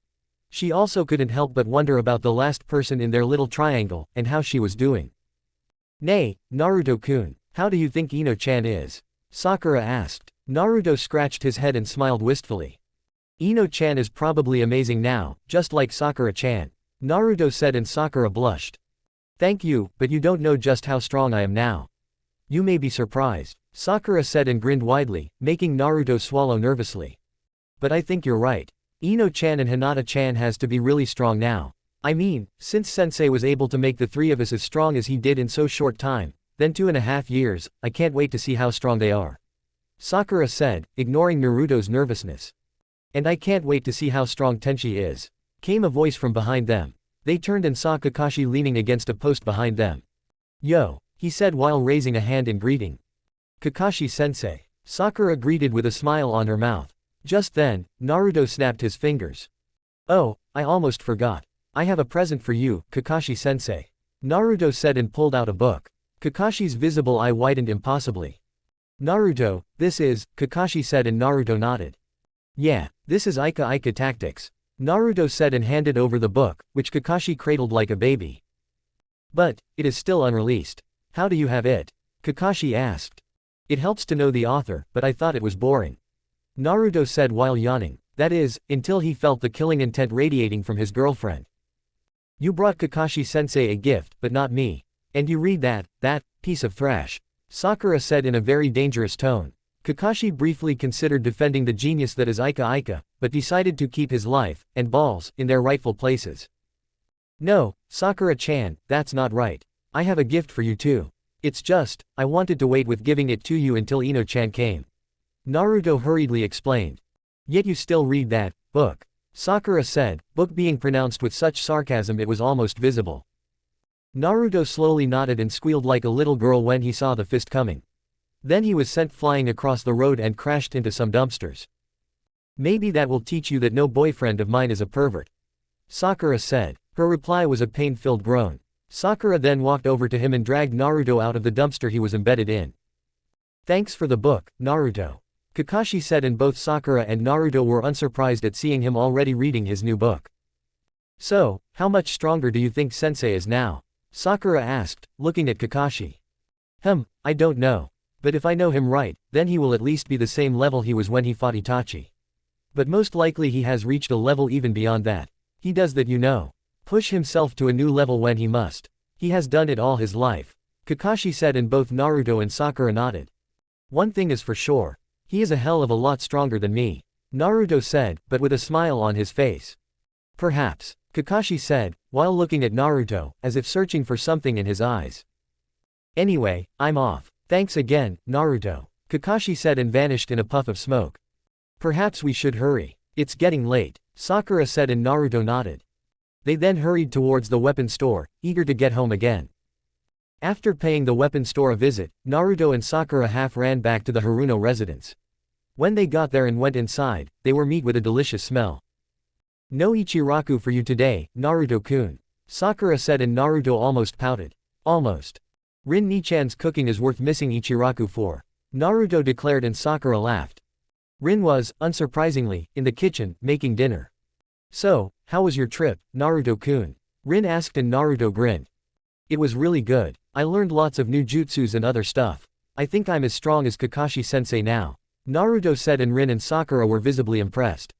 She also couldn't help but wonder about the last person in their little triangle, and how she was doing. "Nay, Naruto-kun, how do you think Ino-chan is?" Sakura asked. Naruto scratched his head and smiled wistfully. "Ino-chan is probably amazing now, just like Sakura-chan," Naruto said, and Sakura blushed. "Thank you, but you don't know just how strong I am now. You may be surprised," Sakura said and grinned widely, making Naruto swallow nervously. "But I think you're right. Ino-chan and Hinata-chan has to be really strong now. I mean, since Sensei was able to make the three of us as strong as he did in so short time, then 2.5 years, I can't wait to see how strong they are," Sakura said, ignoring Naruto's nervousness. "And I can't wait to see how strong Tenchi is," came a voice from behind them. They turned and saw Kakashi leaning against a post behind them. "Yo," he said while raising a hand in greeting. "Kakashi-sensei," Sakura greeted with a smile on her mouth. Just then, Naruto snapped his fingers. "Oh, I almost forgot. I have a present for you, Kakashi-sensei," Naruto said and pulled out a book. Kakashi's visible eye widened impossibly. "Naruto, this is," Kakashi said, and Naruto nodded. "Yeah, this is Ika Tactics," Naruto said and handed over the book, which Kakashi cradled like a baby. "But, it is still unreleased. How do you have it?" Kakashi asked. "It helps to know the author, but I thought it was boring," Naruto said while yawning, that is, until he felt the killing intent radiating from his girlfriend. "You brought Kakashi-sensei a gift, but not me. And you read that piece of trash," Sakura said in a very dangerous tone. Kakashi briefly considered defending the genius that is Ika, but decided to keep his life, and balls, in their rightful places. "No, Sakura-chan, that's not right. I have a gift for you too. It's just, I wanted to wait with giving it to you until Ino-chan came," Naruto hurriedly explained. "Yet you still read that book," Sakura said, book being pronounced with such sarcasm it was almost visible. Naruto slowly nodded and squealed like a little girl when he saw the fist coming. Then he was sent flying across the road and crashed into some dumpsters. "Maybe that will teach you that no boyfriend of mine is a pervert," Sakura said. Her reply was a pain-filled groan. Sakura then walked over to him and dragged Naruto out of the dumpster he was embedded in. "Thanks for the book, Naruto," Kakashi said, and both Sakura and Naruto were unsurprised at seeing him already reading his new book. "So, how much stronger do you think Sensei is now?" Sakura asked, looking at Kakashi. I don't know. But if I know him right, then he will at least be the same level he was when he fought Itachi. But most likely he has reached a level even beyond that. He does that, you know. Push himself to a new level when he must. He has done it all his life," Kakashi said, and both Naruto and Sakura nodded. "One thing is for sure. He is a hell of a lot stronger than me," Naruto said, but with a smile on his face. "Perhaps," Kakashi said, while looking at Naruto, as if searching for something in his eyes. "Anyway, I'm off. Thanks again, Naruto," Kakashi said and vanished in a puff of smoke. "Perhaps we should hurry. It's getting late," Sakura said, and Naruto nodded. They then hurried towards the weapon store, eager to get home again. After paying the weapon store a visit, Naruto and Sakura half ran back to the Haruno residence. When they got there and went inside, they were met with a delicious smell. "No Ichiraku for you today, Naruto-kun," Sakura said, and Naruto almost pouted. "Almost. Rin-ni-chan's cooking is worth missing Ichiraku for," Naruto declared, and Sakura laughed. Rin was, unsurprisingly, in the kitchen, making dinner. "So, how was your trip, Naruto-kun?" Rin asked, and Naruto grinned. "It was really good. I learned lots of new jutsus and other stuff. I think I'm as strong as Kakashi-sensei now," Naruto said, and Rin and Sakura were visibly impressed.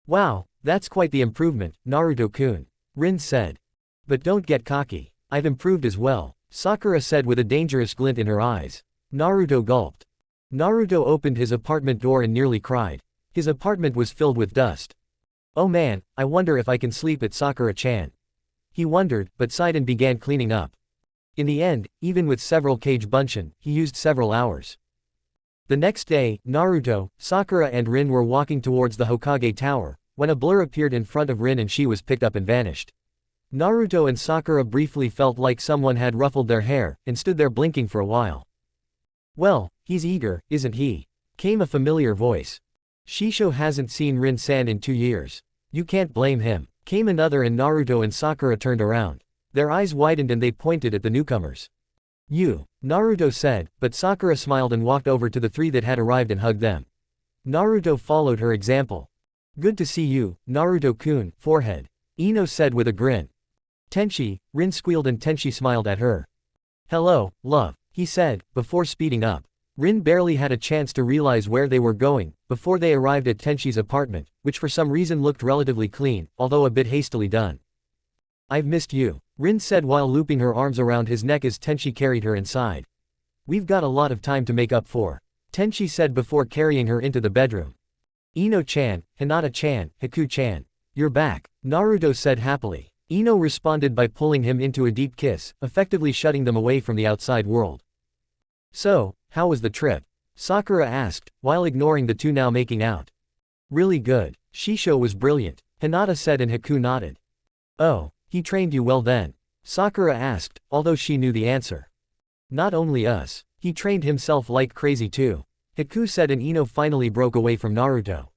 "Wow, that's quite the improvement, Naruto-kun," Rin said. "But don't get cocky. I've improved as well," Sakura said with a dangerous glint in her eyes. Naruto gulped. Naruto opened his apartment door and nearly cried. His apartment was filled with dust. "Oh man, I wonder if I can sleep at Sakura-chan." He wondered, but sighed and began cleaning up. In the end, even with several kage bunshin, he used several hours. The next day, Naruto, Sakura and Rin were walking towards the Hokage Tower, when a blur appeared in front of Rin and she was picked up and vanished. Naruto and Sakura briefly felt like someone had ruffled their hair, and stood there blinking for a while. "Well, he's eager, isn't he?" came a familiar voice. "Shisho hasn't seen Rin-san in 2 years. You can't blame him," came another, and Naruto and Sakura turned around. Their eyes widened and they pointed at the newcomers. You, Naruto said, but Sakura smiled and walked over to the three that had arrived and hugged them. Naruto followed her example. Good to see you, Naruto-kun, forehead. Ino said with a grin. Tenchi, Rin squealed and Tenchi smiled at her. Hello, love, he said, before speeding up. Rin barely had a chance to realize where they were going, before they arrived at Tenchi's apartment, which for some reason looked relatively clean, although a bit hastily done. I've missed you, Rin said while looping her arms around his neck as Tenchi carried her inside. We've got a lot of time to make up for, Tenchi said before carrying her into the bedroom. Ino-chan, Hinata-chan, Haku-chan. You're back, Naruto said happily. Ino responded by pulling him into a deep kiss, effectively shutting them away from the outside world. So, how was the trip? Sakura asked, while ignoring the two now making out. Really good. Shisho was brilliant, Hinata said and Haku nodded. Oh, he trained you well then? Sakura asked, although she knew the answer. Not only us. He trained himself like crazy too, Haku said and Ino finally broke away from Naruto.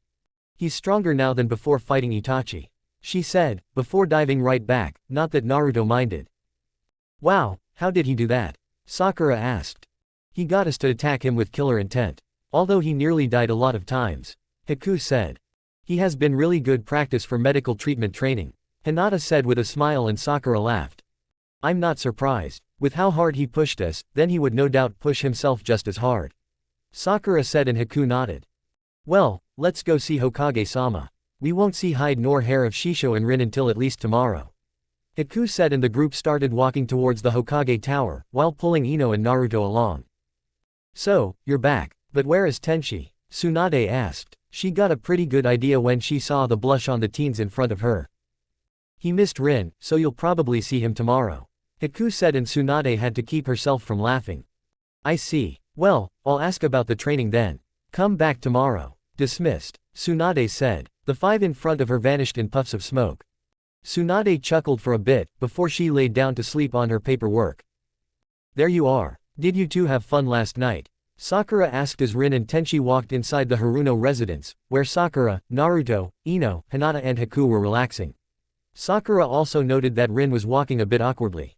He's stronger now than before fighting Itachi, she said, before diving right back, not that Naruto minded. Wow, how did he do that? Sakura asked. He got us to attack him with killer intent. Although he nearly died a lot of times, Haku said. He has been really good practice for medical treatment training, Hinata said with a smile and Sakura laughed. I'm not surprised. With how hard he pushed us, then he would no doubt push himself just as hard, Sakura said and Haku nodded. Well, let's go see Hokage-sama. We won't see hide nor hair of Shisho and Rin until at least tomorrow, Haku said and the group started walking towards the Hokage Tower, while pulling Ino and Naruto along. So, you're back, but where is Tenchi? Tsunade asked. She got a pretty good idea when she saw the blush on the teens in front of her. He missed Rin, so you'll probably see him tomorrow, Haku said and Tsunade had to keep herself from laughing. I see. Well, I'll ask about the training then. Come back tomorrow. Dismissed, Tsunade said. The five in front of her vanished in puffs of smoke. Tsunade chuckled for a bit, before she laid down to sleep on her paperwork. There you are. Did you two have fun last night? Sakura asked as Rin and Tenchi walked inside the Haruno residence, where Sakura, Naruto, Ino, Hinata and Haku were relaxing. Sakura also noted that Rin was walking a bit awkwardly.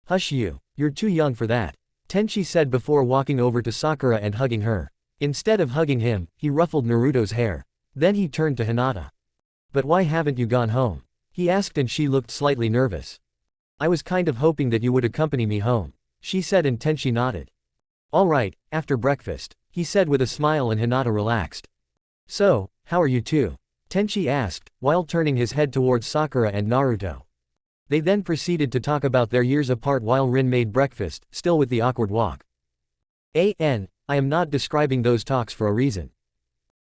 Hush you, you're too young for that, Tenchi said before walking over to Sakura and hugging her. Instead of hugging him, he ruffled Naruto's hair. Then he turned to Hinata. But why haven't you gone home? He asked and she looked slightly nervous. I was kind of hoping that you would accompany me home, she said and Tenchi nodded. All right, after breakfast, he said with a smile and Hinata relaxed. So, how are you two? Tenchi asked, while turning his head towards Sakura and Naruto. They then proceeded to talk about their years apart while Rin made breakfast, still with the awkward walk. I am not describing those talks for a reason.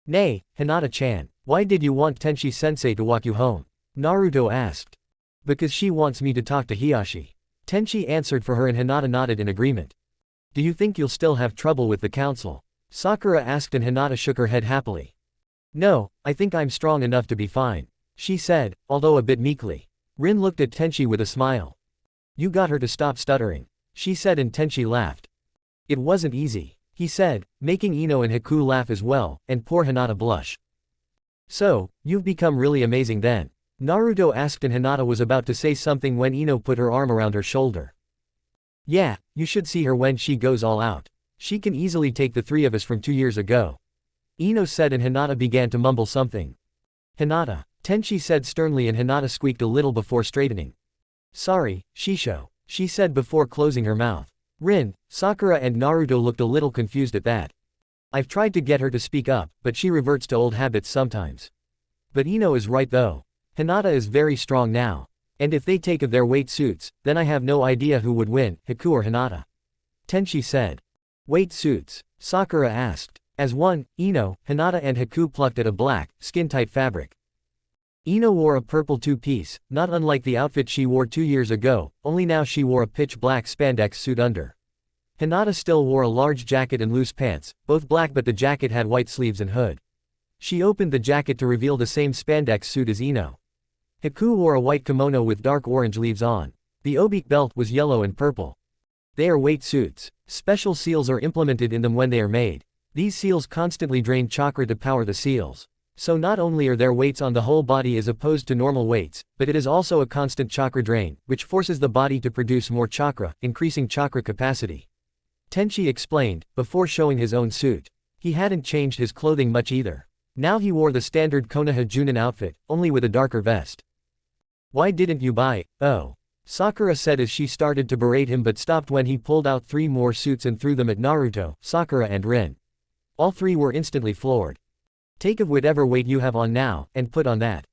Nay, Hinata-chan, why did you want Tenchi-sensei to walk you home? Naruto asked. Because she wants me to talk to Hiyashi. Tenchi answered for her and Hinata nodded in agreement. Do you think you'll still have trouble with the council? Sakura asked and Hinata shook her head happily. No, I think I'm strong enough to be fine, she said, although a bit meekly. Rin looked at Tenchi with a smile. You got her to stop stuttering, she said and Tenchi laughed. It wasn't easy, he said, making Ino and Haku laugh as well, and poor Hinata blush. So, you've become really amazing then? Naruto asked and Hinata was about to say something when Ino put her arm around her shoulder. Yeah, you should see her when she goes all out. She can easily take the three of us from 2 years ago, Ino said and Hinata began to mumble something. Hinata, Tenchi said sternly and Hinata squeaked a little before straightening. Sorry, Shisho, she said before closing her mouth. Rin, Sakura and Naruto looked a little confused at that. I've tried to get her to speak up, but she reverts to old habits sometimes. But Ino is right though. Hinata is very strong now. And if they take of their weight suits, then I have no idea who would win, Haku or Hinata. Tenchi said. Weight suits? Sakura asked. As one, Ino, Hinata and Haku plucked at a black, skin-tight fabric. Ino wore a purple two-piece, not unlike the outfit she wore 2 years ago, only now she wore a pitch-black spandex suit under. Hinata still wore a large jacket and loose pants, both black but the jacket had white sleeves and hood. She opened the jacket to reveal the same spandex suit as Ino. Haku wore a white kimono with dark orange leaves on. The obique belt was yellow and purple. They are weight suits. Special seals are implemented in them when they are made. These seals constantly drain chakra to power the seals. So not only are there weights on the whole body as opposed to normal weights, but it is also a constant chakra drain, which forces the body to produce more chakra, increasing chakra capacity. Tenchi explained, before showing his own suit. He hadn't changed his clothing much either. Now he wore the standard Konoha Junin outfit, only with a darker vest. Why didn't you buy? Oh. Sakura said as she started to berate him but stopped when he pulled out 3 more suits and threw them at Naruto, Sakura and Rin. All 3 were instantly floored. Take of whatever weight you have on now, and put on that.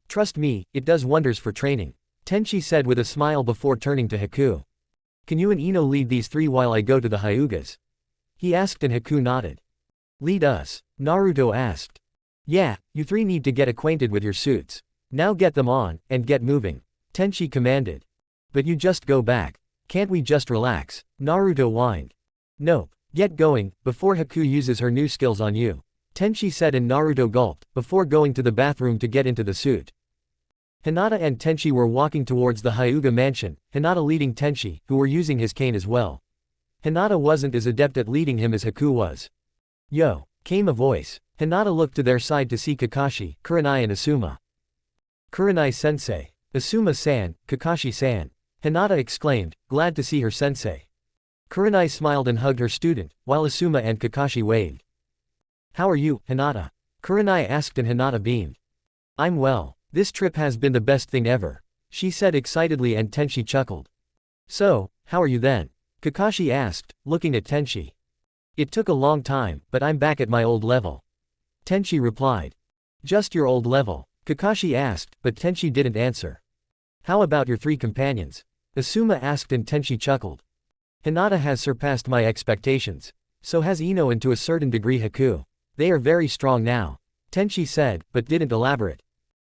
Trust me, it does wonders for training. Tenchi said with a smile before turning to Haku. Can you and Ino lead these 3 while I go to the Hyugas? He asked and Haku nodded. Lead us? Naruto asked. Yeah, you 3 need to get acquainted with your suits. Now get them on, and get moving. Tenchi commanded. But you just go back. Can't we just relax? Naruto whined. Nope. Get going, before Haku uses her new skills on you. Tenchi said and Naruto gulped, before going to the bathroom to get into the suit. Hinata and Tenchi were walking towards the Hyuga mansion, Hinata leading Tenchi, who were using his cane as well. Hinata wasn't as adept at leading him as Haku was. Yo, came a voice. Hinata looked to their side to see Kakashi, Kurenai and Asuma. Kurenai-sensei. Asuma-san, Kakashi-san. Hinata exclaimed, glad to see her sensei. Kurenai smiled and hugged her student, while Asuma and Kakashi waved. How are you, Hinata? Kurenai asked and Hinata beamed. I'm well. This trip has been the best thing ever. She said excitedly and Tenchi chuckled. So, how are you then? Kakashi asked, looking at Tenchi. It took a long time, but I'm back at my old level. Tenchi replied. Just your old level? Kakashi asked, but Tenchi didn't answer. How about your 3 companions? Asuma asked and Tenchi chuckled. Hinata has surpassed my expectations. So has Ino and to a certain degree Haku. They are very strong now. Tenchi said, but didn't elaborate.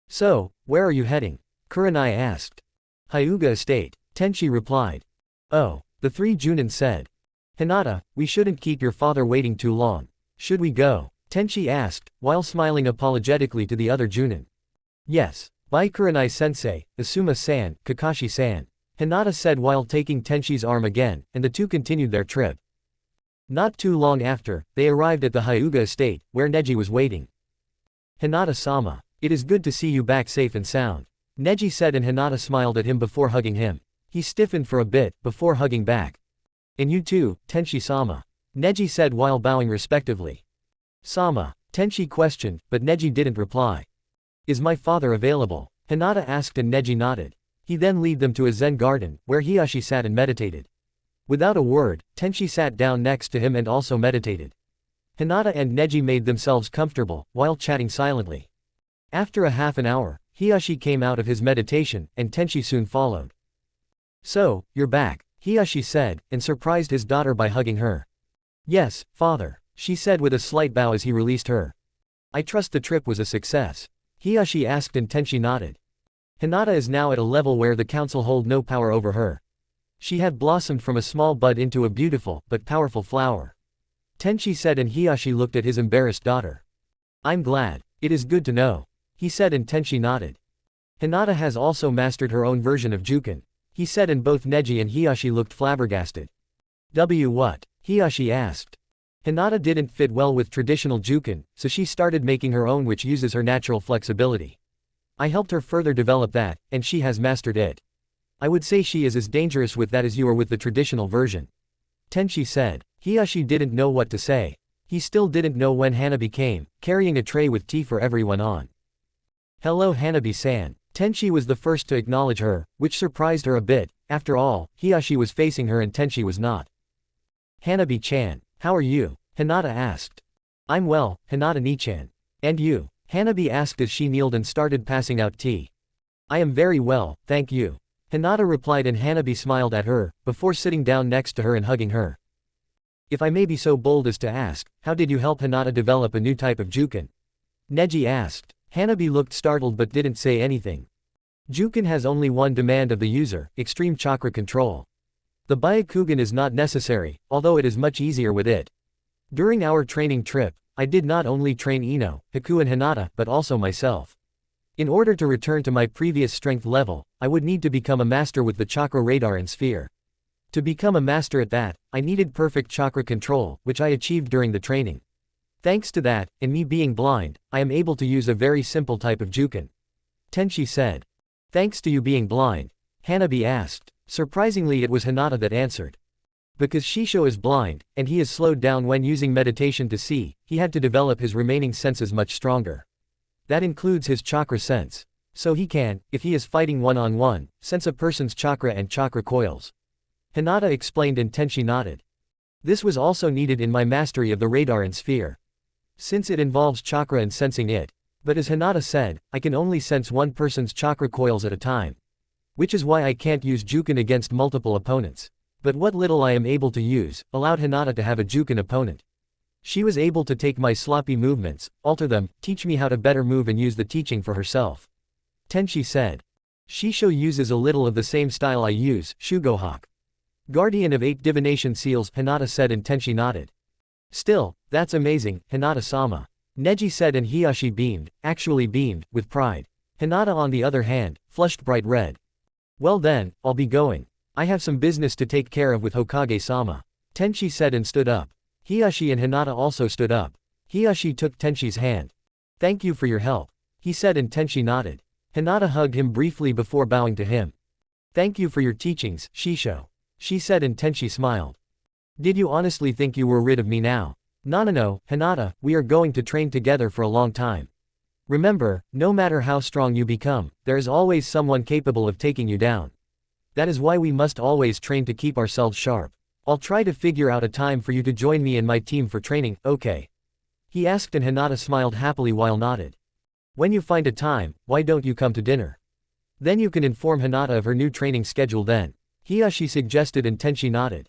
So, where are you heading? Kurenai asked. Hyuga Estate. Tenchi replied. Oh, the 3 Junin said. Hinata, we shouldn't keep your father waiting too long. Should we go? Tenchi asked, while smiling apologetically to the other Junin. Yes. Bye Kurenai-sensei, Asuma-san, Kakashi-san. Hinata said while taking Tenchi's arm again, and the 2 continued their trip. Not too long after, they arrived at the Hyuga estate, where Neji was waiting. Hinata-sama. It is good to see you back safe and sound. Neji said and Hinata smiled at him before hugging him. He stiffened for a bit, before hugging back. And you too, Tenchi-sama. Neji said while bowing respectively. Sama. Tenchi questioned, but Neji didn't reply. Is my father available? Hinata asked and Neji nodded. He then led them to a Zen garden, where Hiyashi sat and meditated. Without a word, Tenchi sat down next to him and also meditated. Hinata and Neji made themselves comfortable, while chatting silently. After a half an hour, Hiyashi came out of his meditation, and Tenchi soon followed. So, you're back, Hiyashi said, and surprised his daughter by hugging her. Yes, father, she said with a slight bow as he released her. I trust the trip was a success. Hiyashi asked and Tenchi nodded. Hinata is now at a level where the council hold no power over her. She had blossomed from a small bud into a beautiful, but powerful flower. Tenchi said and Hiyashi looked at his embarrassed daughter. I'm glad. It is good to know. He said and Tenchi nodded. Hinata has also mastered her own version of Juken. He said and both Neji and Hiyashi looked flabbergasted. What? Hiyashi asked. Hinata didn't fit well with traditional Juken, so she started making her own which uses her natural flexibility. I helped her further develop that, and she has mastered it. I would say she is as dangerous with that as you are with the traditional version. Tenchi said. Hiyashi didn't know what to say. He still didn't know when Hanabi came, carrying a tray with tea for everyone on. Hello Hanabi-san. Tenchi was the first to acknowledge her, which surprised her a bit. After all, Hiyashi was facing her and Tenchi was not. Hanabi-chan, how are you? Hinata asked. I'm well, Hinata-ni-chan. And you? Hanabi asked as she kneeled and started passing out tea. I am very well, thank you. Hinata replied and Hanabi smiled at her, before sitting down next to her and hugging her. If I may be so bold as to ask, how did you help Hinata develop a new type of Juken? Neji asked. Hanabi looked startled but didn't say anything. Juken has only one demand of the user, extreme chakra control. The Byakugan is not necessary, although it is much easier with it. During our training trip, I did not only train Ino, Haku and Hinata, but also myself. In order to return to my previous strength level, I would need to become a master with the chakra radar and sphere. To become a master at that, I needed perfect chakra control, which I achieved during the training. Thanks to that, and me being blind, I am able to use a very simple type of juken. Tenchi said. Thanks to you being blind? Hanabi asked. Surprisingly it was Hinata that answered. Because Shisho is blind, and he is slowed down when using meditation to see, he had to develop his remaining senses much stronger. That includes his chakra sense. So he can, if he is fighting one-on-one, sense a person's chakra and chakra coils. Hinata explained and Tenchi nodded. This was also needed in my mastery of the radar and sphere. Since it involves chakra and sensing it. But as Hinata said, I can only sense one person's chakra coils at a time. Which is why I can't use juken against multiple opponents. But what little I am able to use, allowed Hinata to have a juken opponent. She was able to take my sloppy movements, alter them, teach me how to better move and use the teaching for herself. Tenchi said. Shisho uses a little of the same style I use, Shugohak. Guardian of 8 divination seals, Hinata said and Tenchi nodded. Still, that's amazing, Hinata-sama. Neji said and Hiyashi beamed, actually beamed, with pride. Hinata on the other hand, flushed bright red. Well then, I'll be going. I have some business to take care of with Hokage-sama. Tenchi said and stood up. Hiyashi and Hinata also stood up. Hiyashi took Tenchi's hand. Thank you for your help. He said and Tenchi nodded. Hinata hugged him briefly before bowing to him. Thank you for your teachings, Shisho. She said and Tenchi smiled. Did you honestly think you were rid of me now? No, Hinata, we are going to train together for a long time. Remember, no matter how strong you become, there is always someone capable of taking you down. That is why we must always train to keep ourselves sharp. I'll try to figure out a time for you to join me and my team for training, okay? He asked and Hinata smiled happily while nodded. When you find a time, why don't you come to dinner? Then you can inform Hinata of her new training schedule then. Hiyashi suggested and Tenchi nodded.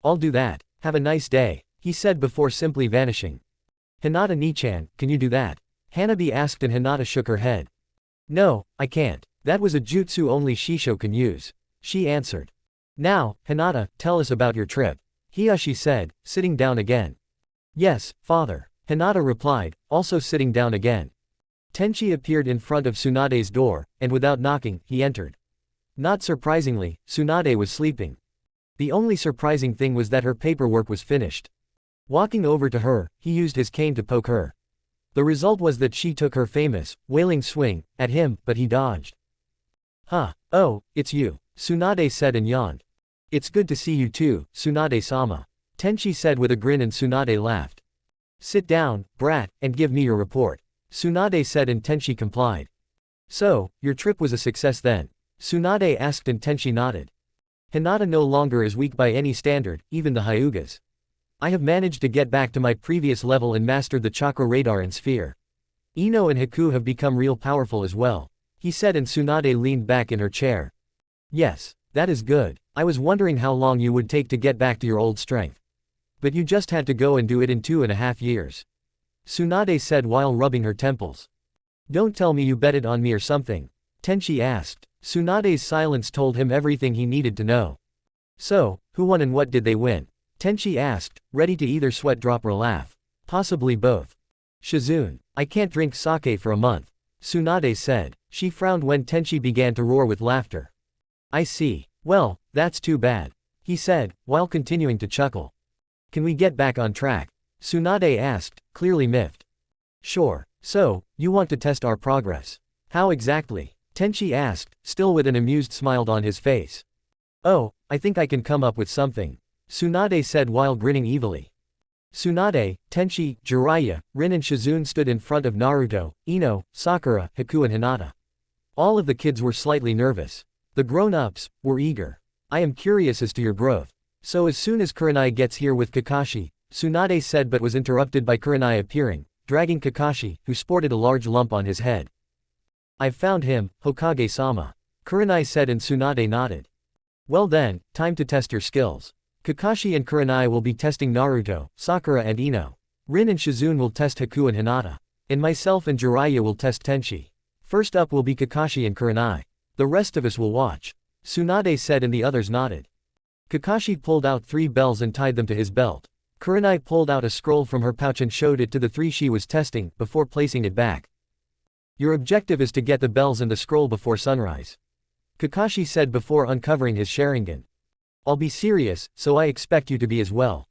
I'll do that. Have a nice day, he said before simply vanishing. Hinata Nichan, can you do that? Hanabi asked and Hinata shook her head. No, I can't. That was a jutsu only Shisho can use. She answered. Now, Hinata, tell us about your trip. Hiyashi said, sitting down again. Yes, father. Hinata replied, also sitting down again. Tenchi appeared in front of Tsunade's door, and without knocking, he entered. Not surprisingly, Tsunade was sleeping. The only surprising thing was that her paperwork was finished. Walking over to her, he used his cane to poke her. The result was that she took her famous, wailing swing, at him, but he dodged. Huh, oh, it's you, Tsunade said and yawned. It's good to see you too, Tsunade-sama. Tenchi said with a grin and Tsunade laughed. Sit down, brat, and give me your report. Tsunade said and Tenchi complied. So, your trip was a success then? Tsunade asked and Tenchi nodded. Hinata no longer is weak by any standard, even the Hyugas. I have managed to get back to my previous level and mastered the chakra radar and sphere. Ino and Haku have become real powerful as well, he said and Tsunade leaned back in her chair. Yes, that is good. I was wondering how long you would take to get back to your old strength. But you just had to go and do it in 2.5 years. Tsunade said while rubbing her temples. Don't tell me you betted on me or something, Tenchi asked. Tsunade's silence told him everything he needed to know. So, who won and what did they win? Tenchi asked, ready to either sweat drop or laugh. Possibly both. Shizune, I can't drink sake for a month, Tsunade said. She frowned when Tenchi began to roar with laughter. I see. Well, that's too bad, he said, while continuing to chuckle. Can we get back on track? Tsunade asked, clearly miffed. Sure. So, you want to test our progress? How exactly? Tenchi asked, still with an amused smile on his face. Oh, I think I can come up with something, Tsunade said while grinning evilly. Tsunade, Tenchi, Jiraiya, Rin and Shizune stood in front of Naruto, Ino, Sakura, Haku and Hinata. All of the kids were slightly nervous. The grown-ups were eager. I am curious as to your growth. So as soon as Kurenai gets here with Kakashi, Tsunade said but was interrupted by Kurenai appearing, dragging Kakashi, who sported a large lump on his head. I've found him, Hokage-sama, Kurenai said and Tsunade nodded. Well then, time to test your skills. Kakashi and Kurenai will be testing Naruto, Sakura and Ino. Rin and Shizune will test Haku and Hinata. And myself and Jiraiya will test Tenchi. First up will be Kakashi and Kurenai. The rest of us will watch, Tsunade said and the others nodded. Kakashi pulled out 3 bells and tied them to his belt. Kurenai pulled out a scroll from her pouch and showed it to the 3 she was testing, before placing it back. Your objective is to get the bells and the scroll before sunrise, Kakashi said before uncovering his Sharingan. I'll be serious, so I expect you to be as well,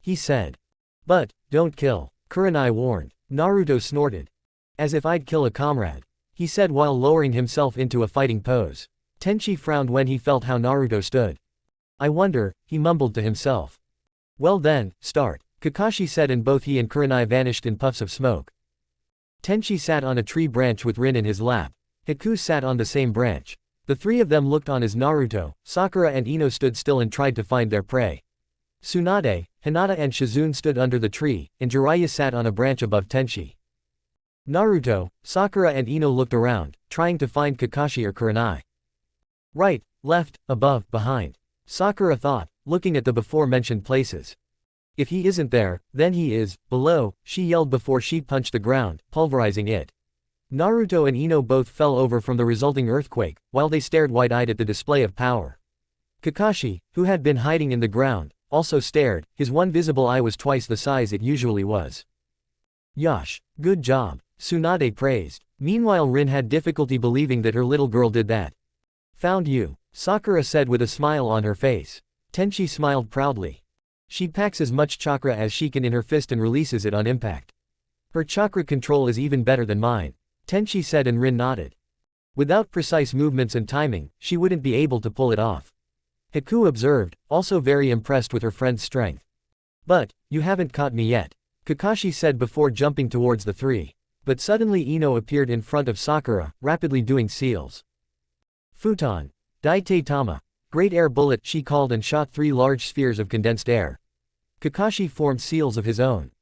he said. But, don't kill, Kurenai warned. Naruto snorted. As if I'd kill a comrade, he said while lowering himself into a fighting pose. Tenchi frowned when he felt how Naruto stood. I wonder, he mumbled to himself. Well then, start, Kakashi said, and both he and Kurenai vanished in puffs of smoke. Tenchi sat on a tree branch with Rin in his lap. Haku sat on the same branch. The three of them looked on as Naruto, Sakura and Ino stood still and tried to find their prey. Tsunade, Hinata and Shizune stood under the tree, and Jiraiya sat on a branch above Tenchi. Naruto, Sakura and Ino looked around, trying to find Kakashi or Kurenai. Right, left, above, behind. Sakura thought, looking at the before-mentioned places. If he isn't there, then he is, below, she yelled before she punched the ground, pulverizing it. Naruto and Ino both fell over from the resulting earthquake, while they stared wide-eyed at the display of power. Kakashi, who had been hiding in the ground, also stared, his one visible eye was twice the size it usually was. Yosh, good job, Tsunade praised. Meanwhile Rin had difficulty believing that her little girl did that. Found you, Sakura said with a smile on her face. Tenchi smiled proudly. She packs as much chakra as she can in her fist and releases it on impact. Her chakra control is even better than mine, Tenchi said, and Rin nodded. Without precise movements and timing, she wouldn't be able to pull it off. Haku observed, also very impressed with her friend's strength. But, you haven't caught me yet, Kakashi said before jumping towards the three. But suddenly Ino appeared in front of Sakura, rapidly doing seals. Futon. Daite Tama. Great air bullet, she called and shot 3 large spheres of condensed air. Kakashi formed seals of his own.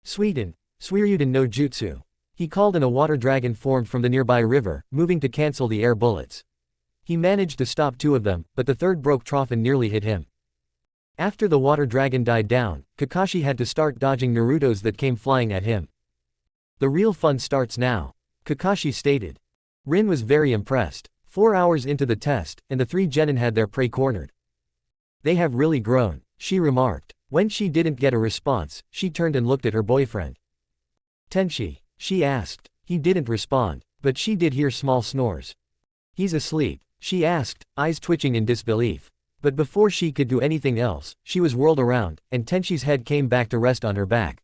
Suiden. Suiryuden no Jutsu. He called, and a water dragon formed from the nearby river, moving to cancel the air bullets. He managed to stop 2 of them, but the third broke trough and nearly hit him. After the water dragon died down, Kakashi had to start dodging Naruto's that came flying at him. The real fun starts now, Kakashi stated. Rin was very impressed. 4 hours into the test, and the 3 genin had their prey cornered. They have really grown, she remarked. When she didn't get a response, she turned and looked at her boyfriend. Tenchi, she asked. He didn't respond, but she did hear small snores. He's asleep, she asked, eyes twitching in disbelief. But before she could do anything else, she was whirled around, and Tenchi's head came back to rest on her back.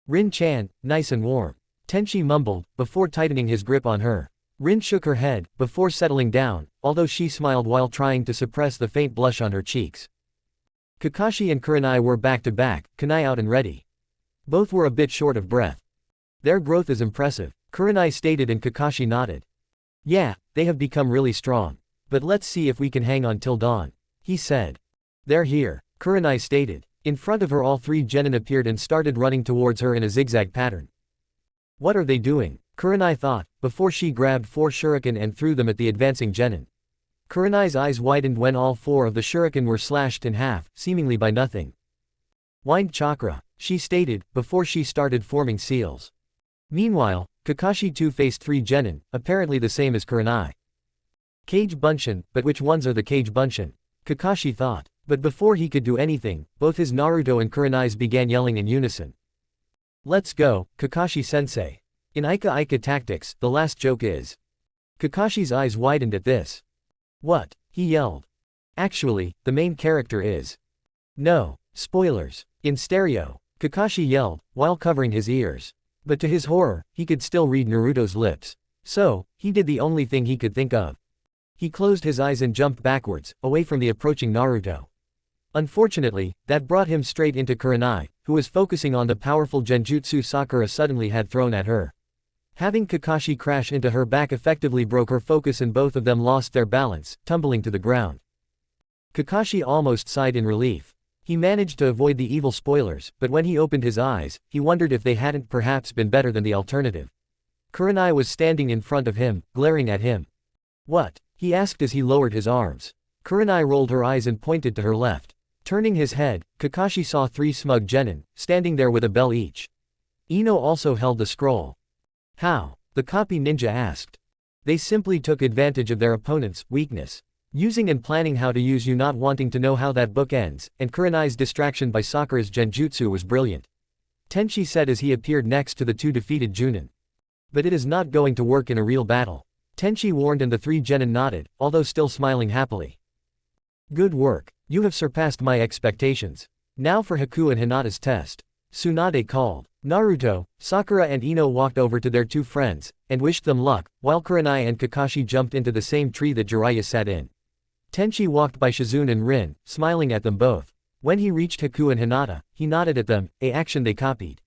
Rin-chan, nice and warm, Tenchi mumbled, before tightening his grip on her. Rin shook her head, before settling down, although she smiled while trying to suppress the faint blush on her cheeks. Kakashi and Kurenai were back to back, kunai out and ready. Both were a bit short of breath. Their growth is impressive, Kurenai stated, and Kakashi nodded. Yeah, they have become really strong. But let's see if we can hang on till dawn, he said. They're here, Kurenai stated. In front of her all 3 genin appeared and started running towards her in a zigzag pattern. What are they doing? Kurenai thought, before she grabbed 4 shuriken and threw them at the advancing genin. Kurenai's eyes widened when all 4 of the shuriken were slashed in half, seemingly by nothing. Wind chakra, she stated, before she started forming seals. Meanwhile, Kakashi too faced 3 genin, apparently the same as Kurenai. Cage bunshin, but which ones are the cage bunshin? Kakashi thought. But before he could do anything, both his Naruto and Kurenai's began yelling in unison. Let's go, Kakashi-sensei. In Ika tactics, the last joke is. Kakashi's eyes widened at this. What? He yelled. Actually, the main character is. No, spoilers. In stereo, Kakashi yelled, while covering his ears. But to his horror, he could still read Naruto's lips. So, he did the only thing he could think of. He closed his eyes and jumped backwards, away from the approaching Naruto. Unfortunately, that brought him straight into Kurenai, who was focusing on the powerful genjutsu Sakura suddenly had thrown at her. Having Kakashi crash into her back effectively broke her focus, and both of them lost their balance, tumbling to the ground. Kakashi almost sighed in relief. He managed to avoid the evil spoilers, but when he opened his eyes, he wondered if they hadn't perhaps been better than the alternative. Kurenai was standing in front of him, glaring at him. What? He asked as he lowered his arms. Kurenai rolled her eyes and pointed to her left. Turning his head, Kakashi saw 3 smug genin, standing there with a bell each. Ino also held the scroll. How? The copy ninja asked. They simply took advantage of their opponent's weakness. Using and planning how to use you not wanting to know how that book ends, and Kurenai's distraction by Sakura's genjutsu was brilliant. Tenchi said as he appeared next to the 2 defeated Junin. But it is not going to work in a real battle, Tenchi warned, and the 3 genin nodded, although still smiling happily. Good work. You have surpassed my expectations. Now for Haku and Hinata's test, Tsunade called. Naruto, Sakura and Ino walked over to their two friends, and wished them luck, while Kurenai and Kakashi jumped into the same tree that Jiraiya sat in. Tenchi walked by Shizune and Rin, smiling at them both. When he reached Haku and Hinata, he nodded at them, a action they copied.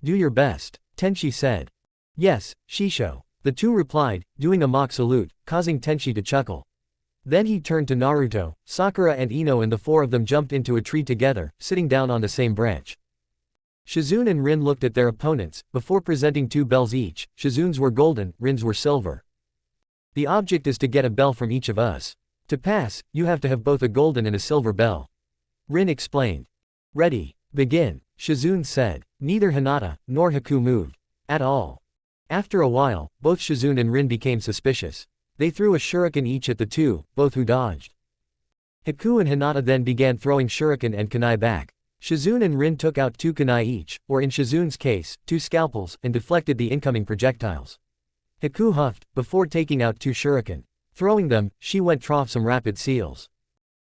"Do your best," Tenchi said. "Yes, Shisho." The two replied, doing a mock salute, causing Tenchi to chuckle. Then he turned to Naruto, Sakura and Ino and the four of them jumped into a tree together, sitting down on the same branch. Shizune and Rin looked at their opponents, before presenting two bells each. Shizune's were golden, Rin's were silver. "The object is to get a bell from each of us. To pass, you have to have both a golden and a silver bell," Rin explained. "Ready, begin," Shizune said. Neither Hinata, nor Haku moved. At all. After a while, both Shizune and Rin became suspicious. They threw a shuriken each at the two, both who dodged. Haku and Hinata then began throwing shuriken and kunai back. Shizune and Rin took out two kunai each, or in Shizune's case, two scalpels, and deflected the incoming projectiles. Haku huffed, before taking out two shuriken. Throwing them, she went trough some rapid seals.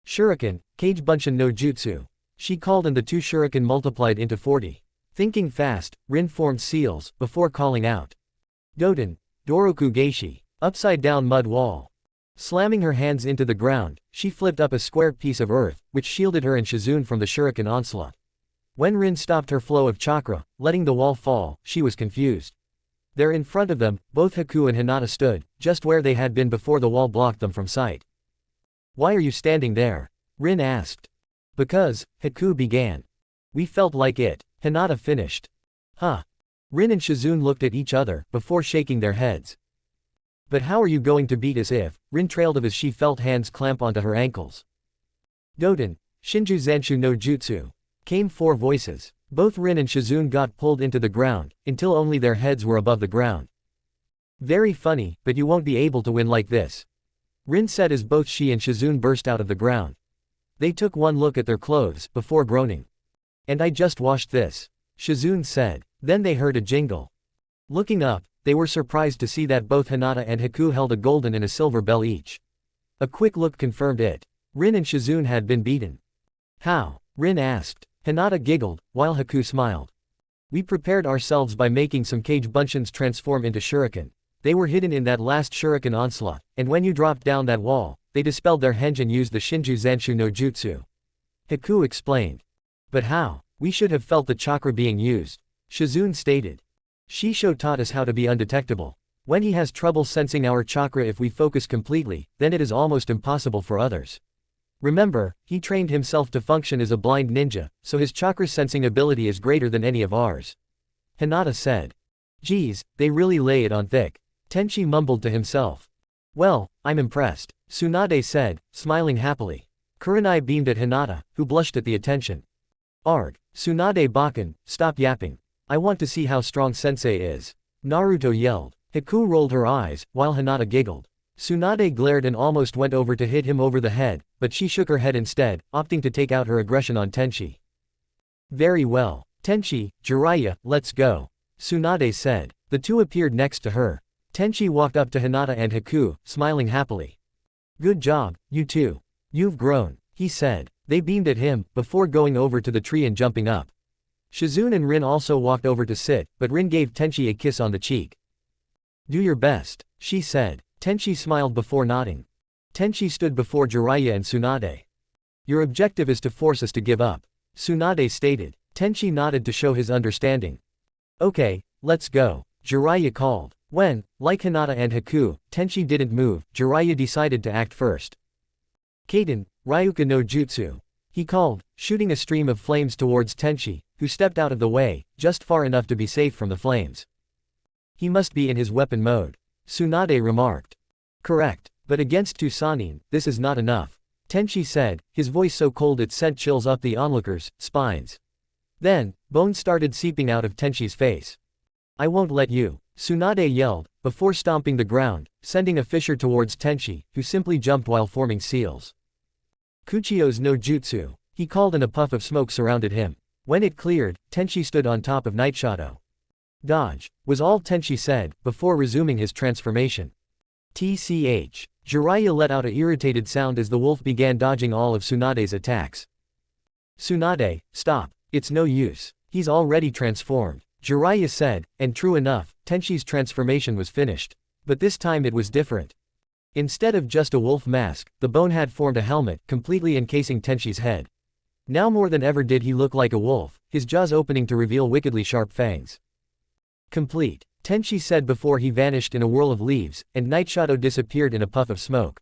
"Shuriken, Kage Bunshin no Jutsu," she called, and the two shuriken multiplied into 40. Thinking fast, Rin formed seals, before calling out. "Doden, Doroku Geishi," upside down mud wall. Slamming her hands into the ground, she flipped up a square piece of earth, which shielded her and Shizune from the shuriken onslaught. When Rin stopped her flow of chakra, letting the wall fall, she was confused. There in front of them, both Haku and Hinata stood, just where they had been before the wall blocked them from sight. "Why are you standing there?" Rin asked. "Because," Haku began. "We felt like it," Hinata finished. "Huh." Rin and Shizune looked at each other, before shaking their heads. "But how are you going to beat us if," Rin trailed off as she felt hands clamp onto her ankles. "Doden, Shinju Zanshu no Jutsu," came four voices. Both Rin and Shizune got pulled into the ground, until only their heads were above the ground. "Very funny, but you won't be able to win like this," Rin said as both she and Shizune burst out of the ground. They took one look at their clothes, before groaning. "And I just washed this," Shizune said. Then they heard a jingle. Looking up, they were surprised to see that both Hinata and Haku held a golden and a silver bell each. A quick look confirmed it. Rin and Shizune had been beaten. "How?" Rin asked. Hinata giggled, while Haku smiled. "We prepared ourselves by making some Kage Bunshins transform into shuriken. They were hidden in that last shuriken onslaught, and when you dropped down that wall, they dispelled their henge and used the Shinju Zanshu no Jutsu," Haku explained. "But how? We should have felt the chakra being used," Shizune stated. "Shisho taught us how to be undetectable. When he has trouble sensing our chakra if we focus completely, then it is almost impossible for others. Remember, he trained himself to function as a blind ninja, so his chakra sensing ability is greater than any of ours," Hinata said. "Geez, they really lay it on thick," Tenchi mumbled to himself. "Well, I'm impressed," Tsunade said, smiling happily. Kurenai beamed at Hinata, who blushed at the attention. "Arg, Tsunade Bakken, stop yapping. I want to see how strong sensei is," Naruto yelled. Haku rolled her eyes, while Hinata giggled. Tsunade glared and almost went over to hit him over the head, but she shook her head instead, opting to take out her aggression on Tenchi. "Very well. Tenchi, Jiraiya, let's go," Tsunade said. The two appeared next to her. Tenchi walked up to Hinata and Haku, smiling happily. "Good job, you two. You've grown," he said. They beamed at him, before going over to the tree and jumping up. Shizune and Rin also walked over to sit, but Rin gave Tenchi a kiss on the cheek. "Do your best," she said. Tenchi smiled before nodding. Tenchi stood before Jiraiya and Tsunade. "Your objective is to force us to give up," Tsunade stated. Tenchi nodded to show his understanding. "Okay, let's go," Jiraiya called. When, like Hinata and Haku, Tenchi didn't move, Jiraiya decided to act first. "Kaden, Ryuka no Jutsu," he called, shooting a stream of flames towards Tenchi, who stepped out of the way, just far enough to be safe from the flames. "He must be in his weapon mode," Tsunade remarked. "Correct, but against two Sannin, this is not enough," Tenchi said, his voice so cold it sent chills up the onlookers' spines. Then, bones started seeping out of Tenchi's face. "I won't let you," Tsunade yelled, before stomping the ground, sending a fissure towards Tenchi, who simply jumped while forming seals. "Kuchio's no Jutsu," he called, and a puff of smoke surrounded him. When it cleared, Tenchi stood on top of Night Shadow. "Dodge," was all Tenchi said, before resuming his transformation. "Tch." Jiraiya let out an irritated sound as the wolf began dodging all of Tsunade's attacks. "Tsunade, stop. It's no use," He's already transformed, Jiraiya said, and true enough, Tenshi's transformation was finished. But this time it was different. Instead of just a wolf mask, the bone had formed a helmet, completely encasing Tenshi's head. Now more than ever did he look like a wolf, his jaws opening to reveal wickedly sharp fangs. Complete, Tenshi said before he vanished in a whirl of leaves, and Night Shadow disappeared in a puff of smoke.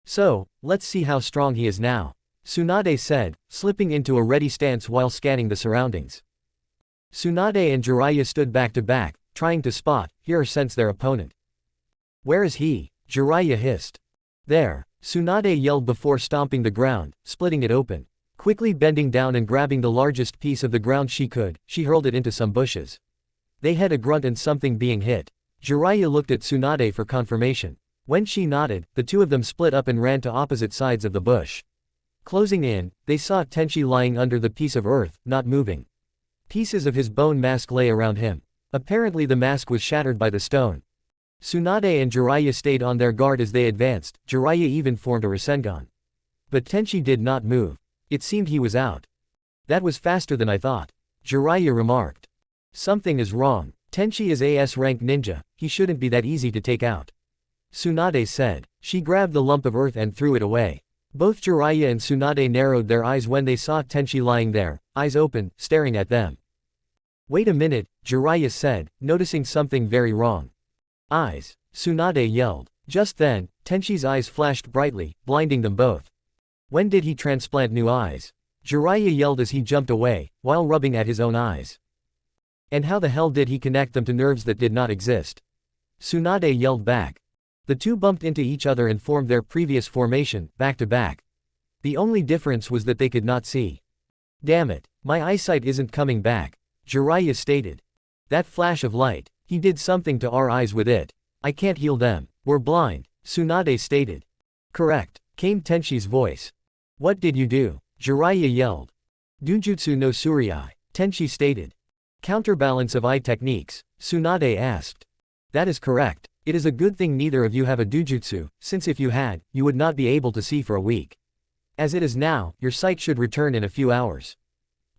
So, let's see how strong he is now, Tsunade said, slipping into a ready stance while scanning the surroundings. Tsunade and Jiraiya stood back to back, trying to spot, hear or sense their opponent. Where is he? Jiraiya hissed. There, Tsunade yelled before stomping the ground, splitting it open. Quickly bending down and grabbing the largest piece of the ground she could, she hurled it into some bushes. They had a grunt and something being hit. Jiraiya looked at Tsunade for confirmation. When she nodded, the two of them split up and ran to opposite sides of the bush. Closing in, they saw Tenshi lying under the piece of earth, not moving. Pieces of his bone mask lay around him. Apparently the mask was shattered by the stone. Tsunade and Jiraiya stayed on their guard as they advanced, Jiraiya even formed a rasengan. But Tenshi did not move. It seemed he was out. That was faster than I thought, Jiraiya remarked. Something is wrong. Tenshi is a S-rank ninja, he shouldn't be that easy to take out, Tsunade said. She grabbed the lump of earth and threw it away. Both Jiraiya and Tsunade narrowed their eyes when they saw Tenshi lying there, eyes open, staring at them. Wait a minute, Jiraiya said, noticing something very wrong. Eyes, Tsunade yelled. Just then, Tenshi's eyes flashed brightly, blinding them both. When did he transplant new eyes? Jiraiya yelled as he jumped away, while rubbing at his own eyes. And how the hell did he connect them to nerves that did not exist? Tsunade yelled back. The two bumped into each other and formed their previous formation, back to back. The only difference was that they could not see. Damn it, my eyesight isn't coming back, Jiraiya stated. That flash of light, he did something to our eyes with it. I can't heal them, we're blind, Tsunade stated. Correct, came Tenshi's voice. What did you do? Jiraiya yelled. Dujutsu no Tsurei, Tenshi stated. Counterbalance of eye techniques, Tsunade asked. That is correct. It is a good thing neither of you have a dujutsu, since if you had, you would not be able to see for a week. As it is now, your sight should return in a few hours,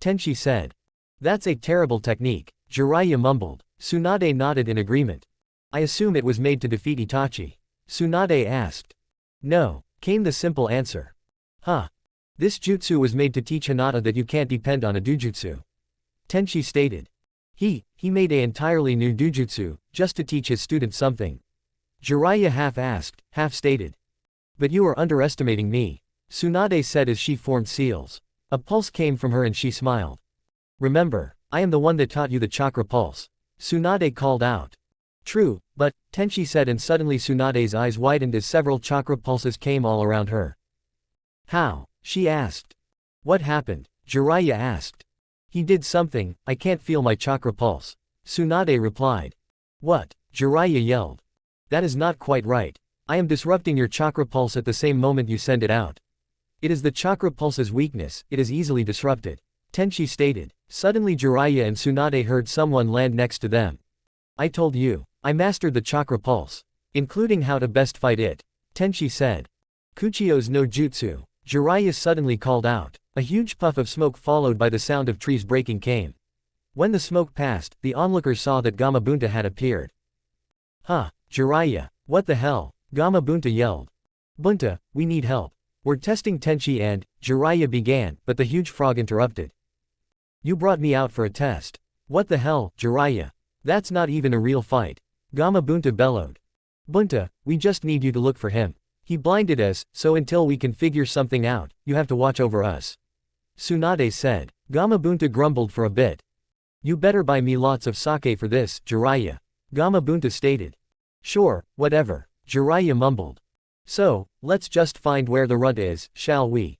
Tenshi said. That's a terrible technique, Jiraiya mumbled. Tsunade nodded in agreement. I assume it was made to defeat Itachi, Tsunade asked. No, came the simple answer. Huh. This jutsu was made to teach hinata that you can't depend on a dujutsu, Tenshi stated. He made a entirely new dujutsu, just to teach his students something, Jiraiya half asked, half stated. But you are underestimating me, Tsunade said as she formed seals. A pulse came from her and she smiled. Remember, I am the one that taught you the chakra pulse, Tsunade called out. True, but, Tenshi said, and suddenly Tsunade's eyes widened as several chakra pulses came all around her. How? She asked. What happened? Jiraiya asked. He did something, I can't feel my chakra pulse, Tsunade replied. What? Jiraiya yelled. That is not quite right. I am disrupting your chakra pulse at the same moment you send it out. It is the chakra pulse's weakness, it is easily disrupted, Tenshi stated. Suddenly Jiraiya and Tsunade heard someone land next to them. I told you, I mastered the chakra pulse, including how to best fight it, Tenshi said. Kuchio's no jutsu, Jiraiya suddenly called out. A huge puff of smoke followed by the sound of trees breaking came. When the smoke passed, the onlookers saw that Gamabunta had appeared. Huh, Jiraiya, what the hell? Gamabunta yelled. Bunta, we need help. We're testing Tenshi and, Jiraiya began, but the huge frog interrupted. You brought me out for a test. What the hell, Jiraiya? That's not even a real fight, Gamabunta bellowed. Bunta, we just need you to look for him. He blinded us, so until we can figure something out, you have to watch over us, Tsunade said. Gamabunta grumbled for a bit. You better buy me lots of sake for this, Jiraiya, Gamabunta stated. Sure, whatever, Jiraiya mumbled. So, let's just find where the runt is, shall we?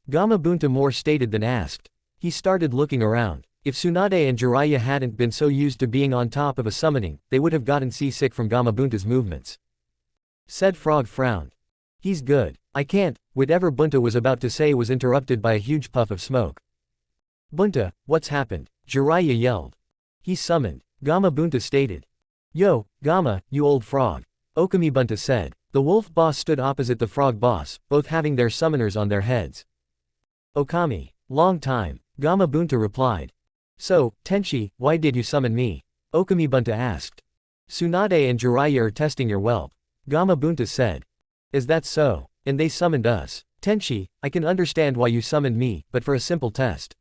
Gamabunta more stated than asked. He started looking around. If Tsunade and Jiraiya hadn't been so used to being on top of a summoning, they would have gotten seasick from Gamabunta's movements. Said Frog frowned. He's good. I can't. Whatever Bunta was about to say was interrupted by a huge puff of smoke. Bunta, what's happened? Jiraiya yelled. He's summoned, Gamabunta stated. Yo, Gama, you old frog, Okamibunta said. The wolf boss stood opposite the frog boss, both having their summoners on their heads. Okami, long time, Gamabunta replied. So, Tenchi, why did you summon me? Okamibunta asked. Tsunade and Jiraiya are testing your whelp. Gamabunta said. Is that so? And they summoned us. Tenchi, I can understand why you summoned me, but for a simple test.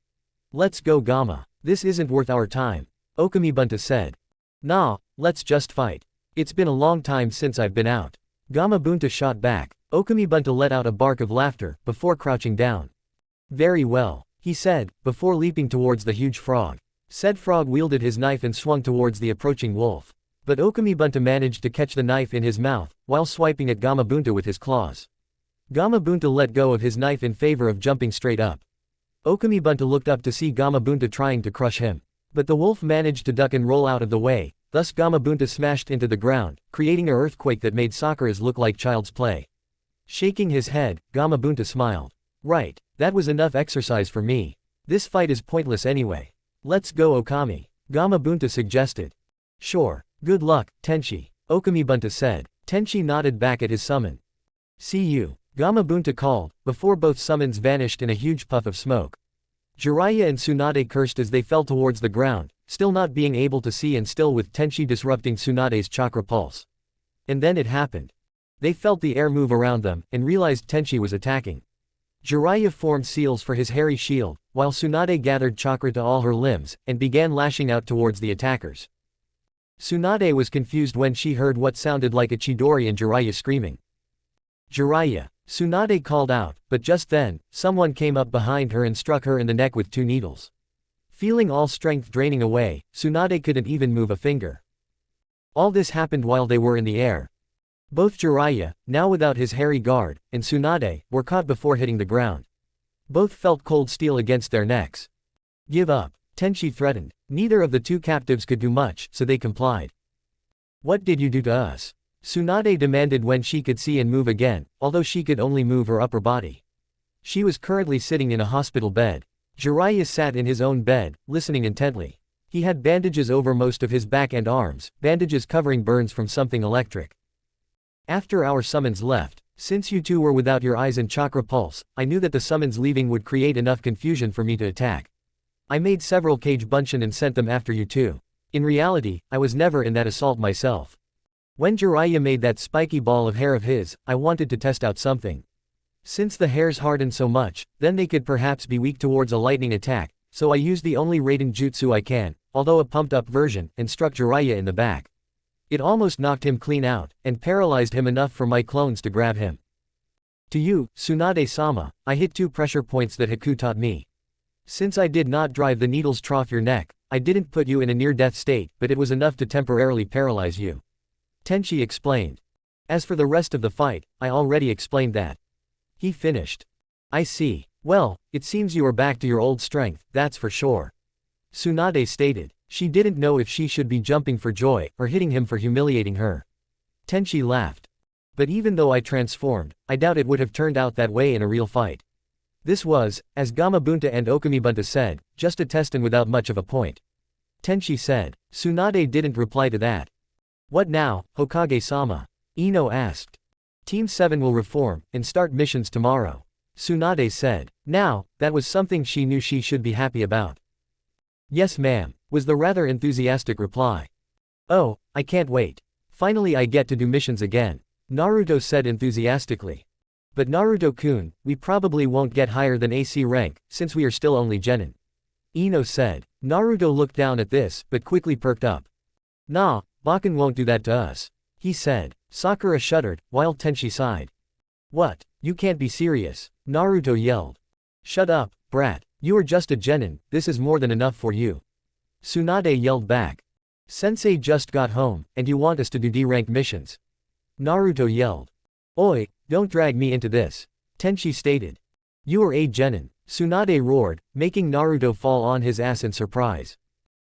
Let's go Gama. This isn't worth our time. Okamibunta said. Nah, let's just fight. It's been a long time since I've been out. Gamabunta shot back. Okamibunta let out a bark of laughter, before crouching down. Very well, he said, before leaping towards the huge frog. Said frog wielded his knife and swung towards the approaching wolf. But Okamibunta managed to catch the knife in his mouth, while swiping at Gamabunta with his claws. Gamabunta let go of his knife in favor of jumping straight up. Okamibunta looked up to see Gamabunta trying to crush him. But the wolf managed to duck and roll out of the way, thus Gamabunta smashed into the ground, creating an earthquake that made Sakura's look like child's play. Shaking his head, Gamabunta smiled. Right, that was enough exercise for me. This fight is pointless anyway. Let's go Okami, Gamabunta suggested. Sure, good luck, Tenchi, Okamibunta said. Tenchi nodded back at his summon. See you, Gamabunta called, before both summons vanished in a huge puff of smoke. Jiraiya and Tsunade cursed as they fell towards the ground, still not being able to see and still with Tenchi disrupting Tsunade's chakra pulse. And then it happened. They felt the air move around them, and realized Tenchi was attacking. Jiraiya formed seals for his hairy shield, while Tsunade gathered chakra to all her limbs, and began lashing out towards the attackers. Tsunade was confused when she heard what sounded like a Chidori and Jiraiya screaming. Jiraiya, Tsunade called out, but just then, someone came up behind her and struck her in the neck with 2 needles. Feeling all strength draining away, Tsunade couldn't even move a finger. All this happened while they were in the air. Both Jiraiya, now without his hairy guard, and Tsunade, were caught before hitting the ground. Both felt cold steel against their necks. Give up, Tenchi threatened. Neither of the 2 captives could do much, so they complied. What did you do to us? Tsunade demanded when she could see and move again, although she could only move her upper body. She was currently sitting in a hospital bed. Jiraiya sat in his own bed, listening intently. He had bandages over most of his back and arms, bandages covering burns from something electric. After our summons left, since you 2 were without your eyes and chakra pulse, I knew that the summons leaving would create enough confusion for me to attack. I made several cage bunshin and sent them after you 2. In reality, I was never in that assault myself. When Jiraiya made that spiky ball of hair of his, I wanted to test out something. Since the hairs hardened so much, then they could perhaps be weak towards a lightning attack, so I used the only Raiden jutsu I can, although a pumped up version, and struck Jiraiya in the back. It almost knocked him clean out, and paralyzed him enough for my clones to grab him. To you, Tsunade-sama, I hit 2 pressure points that Haku taught me. Since I did not drive the needles trough your neck, I didn't put you in a near-death state, but it was enough to temporarily paralyze you. Tenchi explained. As for the rest of the fight, I already explained that. He finished. I see. Well, it seems you are back to your old strength, that's for sure. Tsunade stated. She didn't know if she should be jumping for joy, or hitting him for humiliating her. Tenchi laughed. But even though I transformed, I doubt it would have turned out that way in a real fight. This was, as Gamabunta and Okamibunta said, just a test and without much of a point. Tenchi said. Tsunade didn't reply to that. What now, Hokage-sama? Ino asked. Team 7 will reform, and start missions tomorrow. Tsunade said. Now, that was something she knew she should be happy about. Yes ma'am, was the rather enthusiastic reply. Oh, I can't wait. Finally I get to do missions again, Naruto said enthusiastically. But Naruto-kun, we probably won't get higher than AC rank, since we are still only genin. Ino said. Naruto looked down at this, but quickly perked up. Nah, Bakken won't do that to us, he said. Sakura shuddered, while Tenchi sighed. What, you can't be serious, Naruto yelled. Shut up, brat, you are just a genin, this is more than enough for you. Tsunade yelled back. Sensei just got home, and you want us to do D-rank missions. Naruto yelled. Oi, don't drag me into this, Tenchi stated. You are a genin, Tsunade roared, making Naruto fall on his ass in surprise.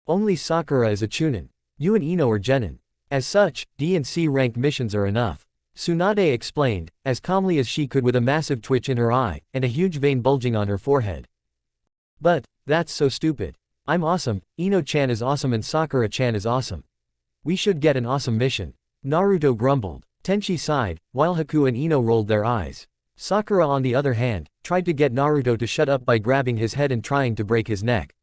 Only Sakura is a chunin. You and Ino are genin. As such, D and C rank missions are enough. Tsunade explained, as calmly as she could with a massive twitch in her eye, and a huge vein bulging on her forehead. But, that's so stupid. I'm awesome, Ino-chan is awesome and Sakura-chan is awesome. We should get an awesome mission. Naruto grumbled. Tenchi sighed, while Haku and Ino rolled their eyes. Sakura on the other hand, tried to get Naruto to shut up by grabbing his head and trying to break his neck.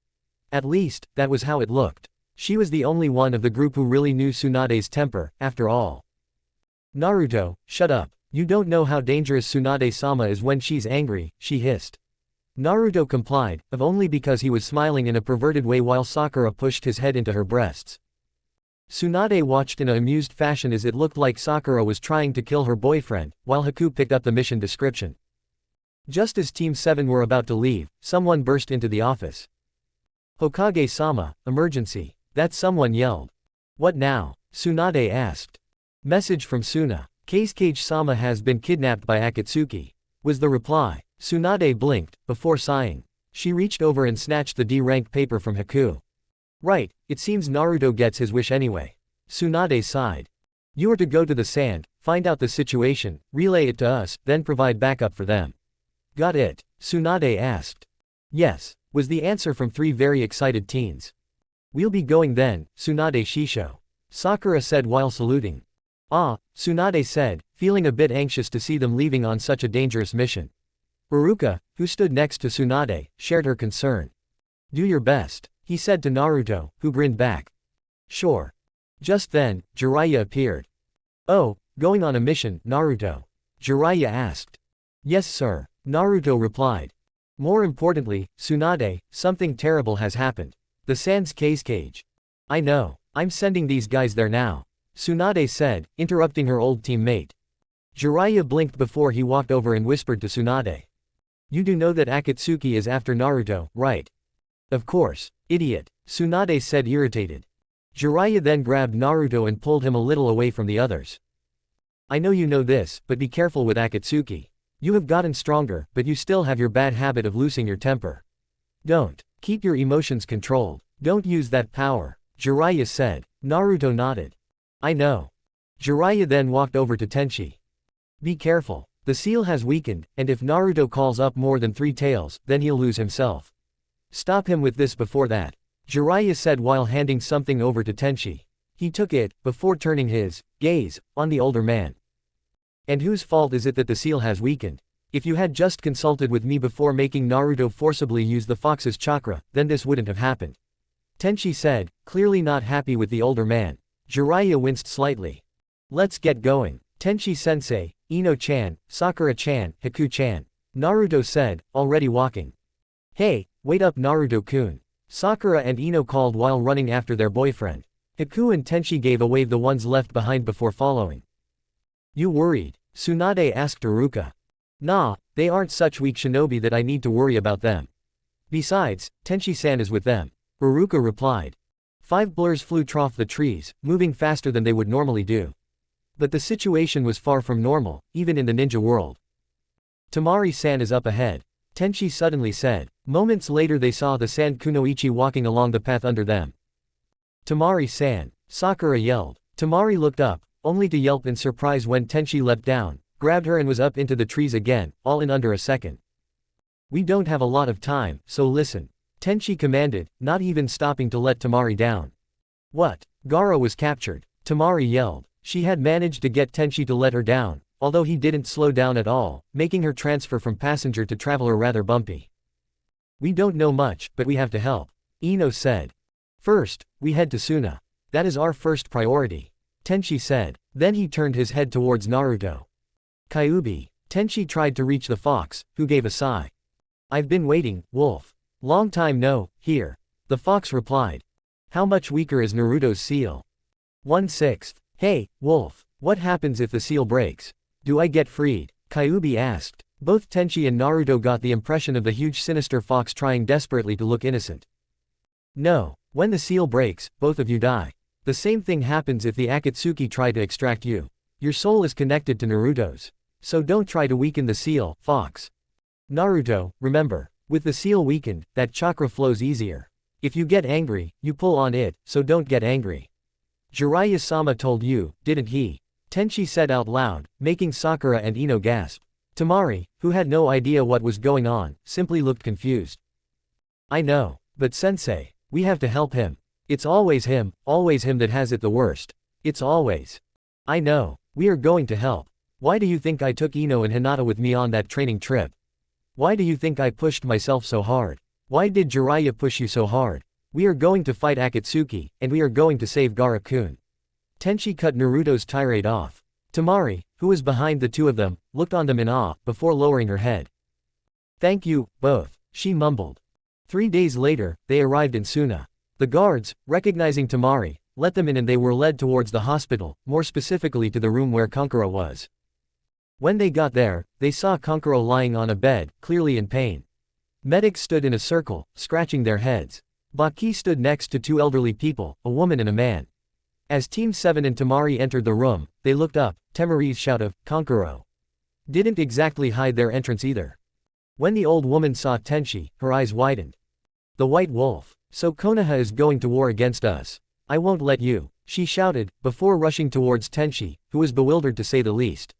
At least, that was how it looked. She was the only one of the group who really knew Tsunade's temper, after all. Naruto, shut up. You don't know how dangerous Tsunade-sama is when she's angry, she hissed. Naruto complied, if only because he was smiling in a perverted way while Sakura pushed his head into her breasts. Tsunade watched in an amused fashion as it looked like Sakura was trying to kill her boyfriend, while Haku picked up the mission description. Just as Team 7 were about to leave, someone burst into the office. Hokage-sama, emergency. That someone yelled. What now? Tsunade asked. Message from Suna. Kazekage-sama has been kidnapped by Akatsuki, was the reply. Tsunade blinked, before sighing. She reached over and snatched the D-rank paper from Haku. Right, it seems Naruto gets his wish anyway. Tsunade sighed. You are to go to the sand, find out the situation, relay it to us, then provide backup for them. Got it? Tsunade asked. Yes, was the answer from 3 very excited teens. We'll be going then, Tsunade Shisho. Sakura said while saluting. Ah, Tsunade said, feeling a bit anxious to see them leaving on such a dangerous mission. Iruka, who stood next to Tsunade, shared her concern. Do your best, he said to Naruto, who grinned back. Sure. Just then, Jiraiya appeared. Oh, going on a mission, Naruto? Jiraiya asked. Yes sir, Naruto replied. More importantly, Tsunade, something terrible has happened. The Sans Kazekage. I know, I'm sending these guys there now, Tsunade said, interrupting her old teammate. Jiraiya blinked before he walked over and whispered to Tsunade. You do know that Akatsuki is after Naruto, right? Of course, idiot, Tsunade said irritated. Jiraiya then grabbed Naruto and pulled him a little away from the others. I know you know this, but be careful with Akatsuki. You have gotten stronger, but you still have your bad habit of losing your temper. Don't. Keep your emotions controlled. Don't use that power, Jiraiya said. Naruto nodded. I know. Jiraiya then walked over to Tenchi. Be careful. The seal has weakened, and if Naruto calls up more than 3 tails, then he'll lose himself. Stop him with this before that, Jiraiya said while handing something over to Tenchi. He took it, before turning his gaze on the older man. And whose fault is it that the seal has weakened? If you had just consulted with me before making Naruto forcibly use the fox's chakra, then this wouldn't have happened. Tenchi said, clearly not happy with the older man. Jiraiya winced slightly. Let's get going. Tenchi-sensei, Ino-chan, Sakura-chan, Haku-chan. Naruto said, already walking. Hey, wait up Naruto-kun. Sakura and Ino called while running after their boyfriend. Haku and Tenchi gave a wave the ones left behind before following. You worried? Tsunade asked Iruka. Nah, they aren't such weak shinobi that I need to worry about them. Besides, Tenchi-san is with them. Iruka replied. 5 blurs flew off the trees, moving faster than they would normally do. But the situation was far from normal, even in the ninja world. Tamari-san is up ahead, Tenchi suddenly said. Moments later they saw the Sand Kunoichi walking along the path under them. Tamari-san, Sakura yelled. Tamari looked up, only to yelp in surprise when Tenchi leapt down, grabbed her and was up into the trees again, all in under a second. We don't have a lot of time, so listen, Tenchi commanded, not even stopping to let Tamari down. What? Gaara was captured, Tamari yelled. She had managed to get Tenchi to let her down, although he didn't slow down at all, making her transfer from passenger to traveler rather bumpy. We don't know much, but we have to help, Ino said. First, we head to Suna. That is our first priority, Tenchi said. Then he turned his head towards Naruto. Kyuubi. Tenchi tried to reach the fox, who gave a sigh. I've been waiting, Wolf. Long time no, here. The fox replied. How much weaker is Naruto's seal? 1/6. Hey, Wolf, what happens if the seal breaks? Do I get freed? Kyuubi asked. Both Tenchi and Naruto got the impression of the huge sinister fox trying desperately to look innocent. No, when the seal breaks, both of you die. The same thing happens if the Akatsuki try to extract you. Your soul is connected to Naruto's. So don't try to weaken the seal, fox. Naruto, remember, with the seal weakened, that chakra flows easier. If you get angry, you pull on it, so don't get angry. Jiraiya-sama told you, didn't he? Tenchi said out loud, making Sakura and Ino gasp. Tamari, who had no idea what was going on, simply looked confused. I know, but sensei, we have to help him. It's always him that has it the worst. It's always. I know, we are going to help. Why do you think I took Ino and Hinata with me on that training trip? Why do you think I pushed myself so hard? Why did Jiraiya push you so hard? We are going to fight Akatsuki, and we are going to save Gaara-kun. Tenchi cut Naruto's tirade off. Temari, who was behind the two of them, looked on them in awe, before lowering her head. Thank you, both, she mumbled. 3 days later, they arrived in Suna. The guards, recognizing Temari, let them in and they were led towards the hospital, more specifically to the room where Kankuro was. When they got there, they saw Kankuro lying on a bed, clearly in pain. Medics stood in a circle, scratching their heads. Baki stood next to two elderly people, a woman and a man. As Team 7 and Temari entered the room, they looked up. Temari's shout of, Kankuro, didn't exactly hide their entrance either. When the old woman saw Tenchi, her eyes widened. The White Wolf. So Konoha is going to war against us. I won't let you, she shouted, before rushing towards Tenchi, who was bewildered to say the least.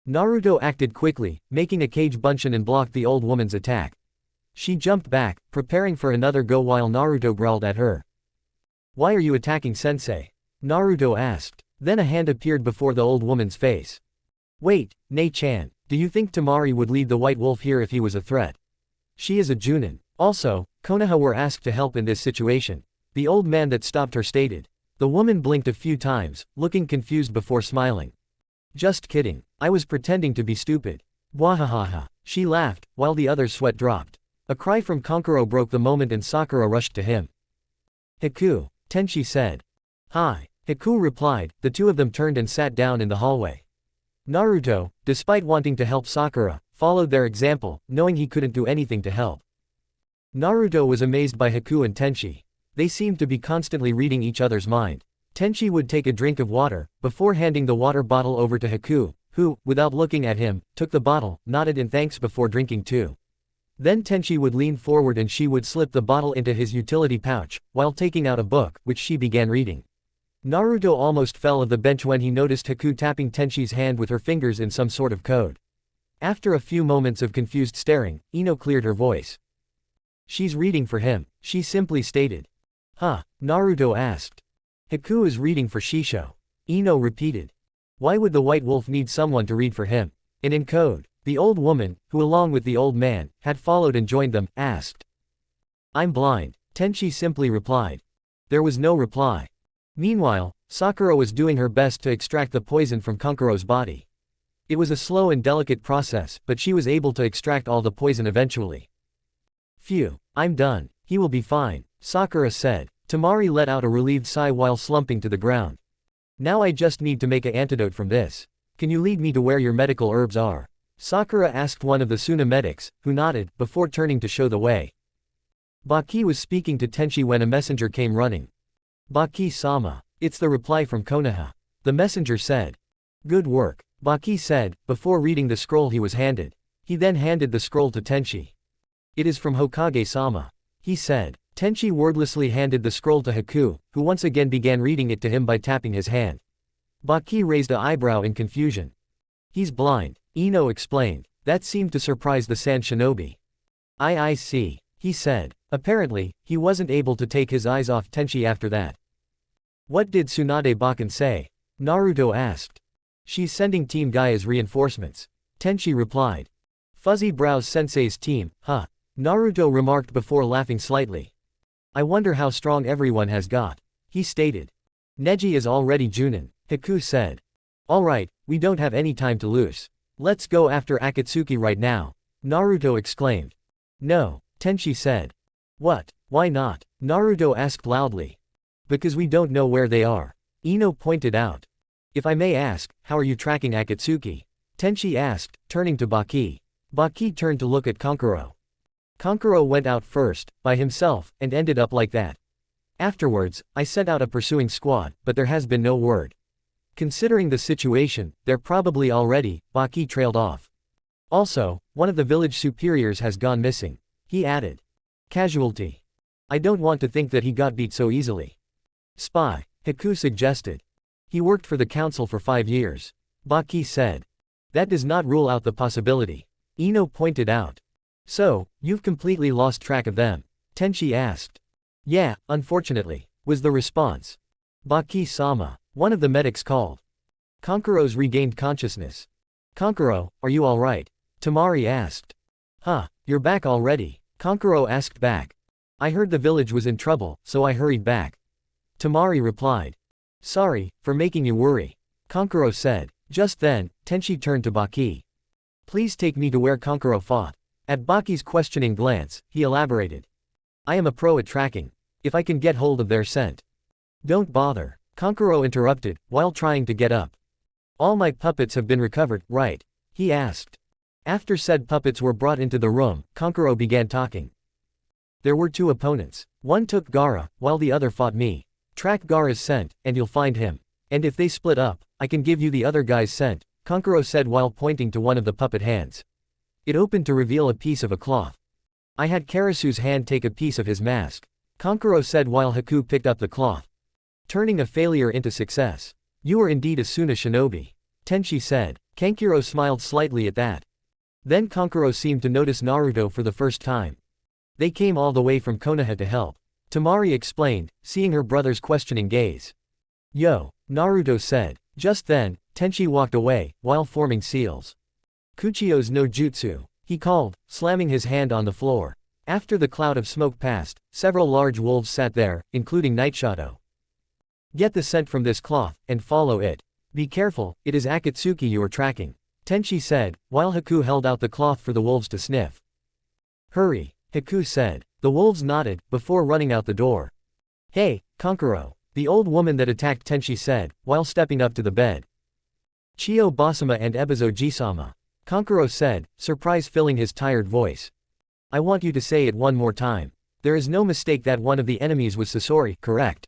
Naruto acted quickly, making a cage bunshin and blocked the old woman's attack. She jumped back, preparing for another go while Naruto growled at her. Why are you attacking sensei? Naruto asked. Then a hand appeared before the old woman's face. Wait, Nei-chan, do you think Temari would lead the White Wolf here if he was a threat? She is a Junin. Also, Konoha were asked to help in this situation. The old man that stopped her stated. The woman blinked a few times, looking confused before smiling. Just kidding, I was pretending to be stupid. Wahahaha, she laughed, while the other's sweat dropped. A cry from Kankuro broke the moment and Sakura rushed to him. Hiku, Tenchi said. Hi. Hiku replied. The two of them turned and sat down in the hallway. Naruto, despite wanting to help Sakura, followed their example, knowing he couldn't do anything to help. Naruto was amazed by Hiku and Tenchi. They seemed to be constantly reading each other's mind. Tenchi would take a drink of water, before handing the water bottle over to Hiku, who, without looking at him, took the bottle, nodded in thanks before drinking too. Then Tenchi would lean forward and she would slip the bottle into his utility pouch, while taking out a book, which she began reading. Naruto almost fell off the bench when he noticed Hiku tapping Tenchi's hand with her fingers in some sort of code. After a few moments of confused staring, Ino cleared her voice. She's reading for him, she simply stated. Huh? Naruto asked. Hiku is reading for Shisho. Ino repeated. Why would the White Wolf need someone to read for him? And in code, the old woman, who along with the old man, had followed and joined them, asked. I'm blind, Tenchi simply replied. There was no reply. Meanwhile, Sakura was doing her best to extract the poison from Kankuro's body. It was a slow and delicate process, but she was able to extract all the poison eventually. Phew, I'm done, he will be fine, Sakura said. Temari let out a relieved sigh while slumping to the ground. Now I just need to make an antidote from this. Can you lead me to where your medical herbs are? Sakura asked one of the Suna medics, who nodded, before turning to show the way. Baki was speaking to Tenchi when a messenger came running. Baki-sama, it's the reply from Konoha. The messenger said. Good work, Baki said, before reading the scroll he was handed. He then handed the scroll to Tenchi. It is from Hokage-sama, he said. Tenchi wordlessly handed the scroll to Hiku, who once again began reading it to him by tapping his hand. Baki raised an eyebrow in confusion. He's blind, Ino explained. That seemed to surprise the Sand Shinobi. I see, he said. Apparently, he wasn't able to take his eyes off Tenchi after that. What did Tsunade Bakan say? Naruto asked. She's sending Team Guy as reinforcements. Tenchi replied. Fuzzy Brows Sensei's team, huh? Naruto remarked before laughing slightly. I wonder how strong everyone has got, he stated. Neji is already Junin, Hiku said. Alright, we don't have any time to lose. Let's go after Akatsuki right now, Naruto exclaimed. No, Tenchi said. What? Why not? Naruto asked loudly. Because we don't know where they are, Ino pointed out. If I may ask, how are you tracking Akatsuki? Tenchi asked, turning to Baki. Baki turned to look at Kankuro. Kankuro went out first, by himself, and ended up like that. Afterwards, I sent out a pursuing squad, but there has been no word. Considering the situation, they're probably already, Baki trailed off. Also, one of the village superiors has gone missing, he added. Casualty. I don't want to think that he got beat so easily. Spy, Hiku suggested. He worked for the council for 5 years. Baki said. That does not rule out the possibility, Ino pointed out. So, you've completely lost track of them? Tenchi asked. Yeah, unfortunately, was the response. Baki-sama, one of the medics called. Kankuro's regained consciousness. Kankuro, are you alright? Temari asked. Huh, you're back already, Kankuro asked back. I heard the village was in trouble, so I hurried back. Tamari replied. Sorry, for making you worry. Kankuro said. Just then, Tenchi turned to Baki. Please take me to where Kankuro fought. At Baki's questioning glance, he elaborated. I am a pro at tracking. If I can get hold of their scent. Don't bother. Kankuro interrupted, while trying to get up. All my puppets have been recovered, right? He asked. After said puppets were brought into the room, Kankuro began talking. There were 2 opponents. One took Gaara, while the other fought me. Track Gaara's scent, and you'll find him. And if they split up, I can give you the other guy's scent, Kankuro said while pointing to one of the puppet hands. It opened to reveal a piece of a cloth. I had Karasu's hand take a piece of his mask. Kankuro said while Haku picked up the cloth. Turning a failure into success. You are indeed a Suna shinobi. Tenchi said. Kankuro smiled slightly at that. Then Kankuro seemed to notice Naruto for the first time. They came all the way from Konoha to help. Tamari explained, seeing her brother's questioning gaze. Yo, Naruto said. Just then, Tenchi walked away, while forming seals. Kuchio's no jutsu, he called, slamming his hand on the floor. After the cloud of smoke passed, several large wolves sat there, including Nightshadow. Get the scent from this cloth, and follow it. Be careful, it is Akatsuki you are tracking. Tenchi said, while Haku held out the cloth for the wolves to sniff. Hurry, Haku said. The wolves nodded, before running out the door. Hey, Kankuro, the old woman that attacked Tenchi said, while stepping up to the bed. Chio Basama and Ebizo Jisama. Kankuro said, surprise filling his tired voice. I want you to say it one more time. There is no mistake that one of the enemies was Sasori, correct?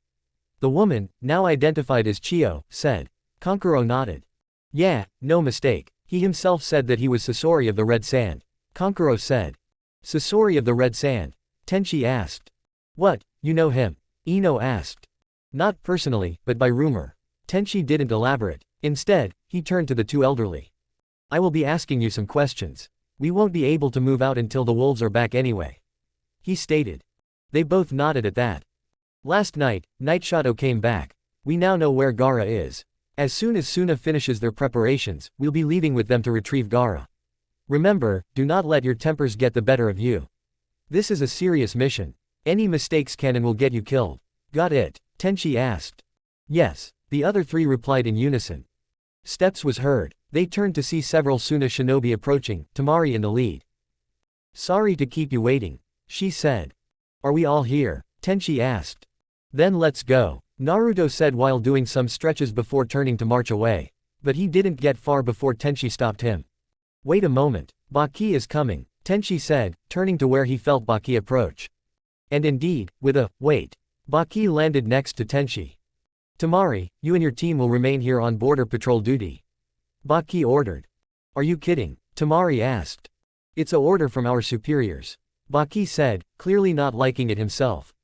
The woman, now identified as Chio, said. Kankuro nodded. Yeah, no mistake. He himself said that he was Sasori of the Red Sand. Kankuro said. Sasori of the Red Sand? Tenchi asked. What, you know him? Ino asked. Not personally, but by rumor. Tenchi didn't elaborate. Instead, he turned to the 2 elderly. I will be asking you some questions. We won't be able to move out until the wolves are back anyway. He stated. They both nodded at that. Last night, Nightshadow came back. We now know where Gaara is. As soon as Suna finishes their preparations, we'll be leaving with them to retrieve Gaara. Remember, do not let your tempers get the better of you. This is a serious mission. Any mistakes can and will get you killed. Got it? Tenchi asked. Yes, the other 3 replied in unison. Steps was heard. They turned to see several Suna shinobi approaching, Tamari in the lead. Sorry to keep you waiting, she said. Are we all here? Tenchi asked. Then let's go, Naruto said while doing some stretches before turning to march away. But he didn't get far before Tenchi stopped him. Wait a moment, Baki is coming, Tenchi said, turning to where he felt Baki approach. And indeed, with a, wait. Baki landed next to Tenchi. Tamari, you and your team will remain here on border patrol duty. Baki ordered. Are you kidding? Tamari asked. It's a order from our superiors. Baki said, clearly not liking it himself.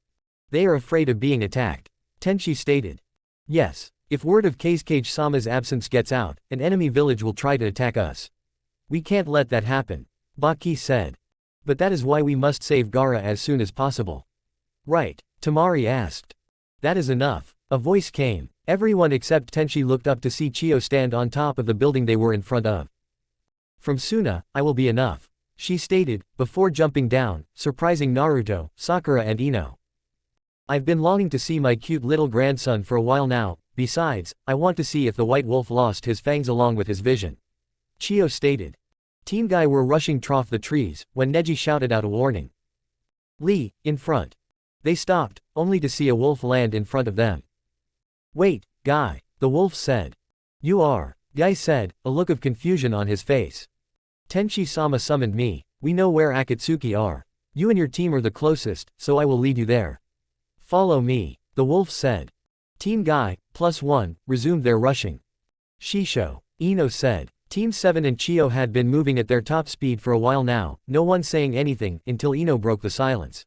They are afraid of being attacked. Tenchi stated. Yes, if word of Kazekage-sama's absence gets out, an enemy village will try to attack us. We can't let that happen, Baki said. But that is why we must save Gaara as soon as possible. Right, Tamari asked. That is enough. A voice came. Everyone except Tenchi looked up to see Chio stand on top of the building they were in front of. From Suna, I will be enough, she stated, before jumping down, surprising Naruto, Sakura and Ino. I've been longing to see my cute little grandson for a while now, besides, I want to see if the white wolf lost his fangs along with his vision. Chio stated. Team Guy were rushing toward the trees, when Neji shouted out a warning. Lee, in front. They stopped, only to see a wolf land in front of them. Wait, Guy, the wolf said. You are, Guy said, a look of confusion on his face. Tenchi-sama summoned me. We know where Akatsuki are. You and your team are the closest, so I will lead you there. Follow me, the wolf said. Team Guy, +1, resumed their rushing. Shisho, Ino said. Team 7 and Chio had been moving at their top speed for a while now, no one saying anything, until Ino broke the silence.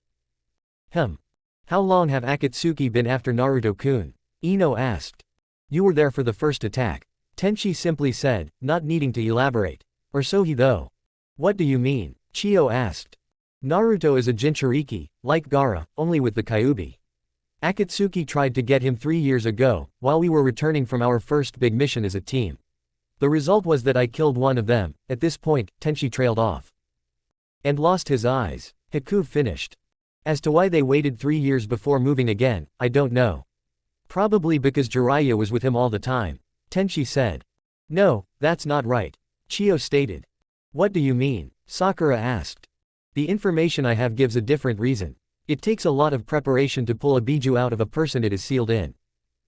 How long have Akatsuki been after Naruto-kun? Ino asked. You were there for the first attack. Tenchi simply said, not needing to elaborate. Or so he though. What do you mean? Chio asked. Naruto is a Jinchuriki, like Gaara, only with the Kyuubi. Akatsuki tried to get him 3 years ago, while we were returning from our first big mission as a team. The result was that I killed one of them. At this point, Tenchi trailed off. And lost his eyes. Haku finished. As to why they waited 3 years before moving again, I don't know. Probably because Jiraiya was with him all the time, Tenchi said. No, that's not right, Chiyo stated. What do you mean? Sakura asked. The information I have gives a different reason. It takes a lot of preparation to pull a biju out of a person it is sealed in.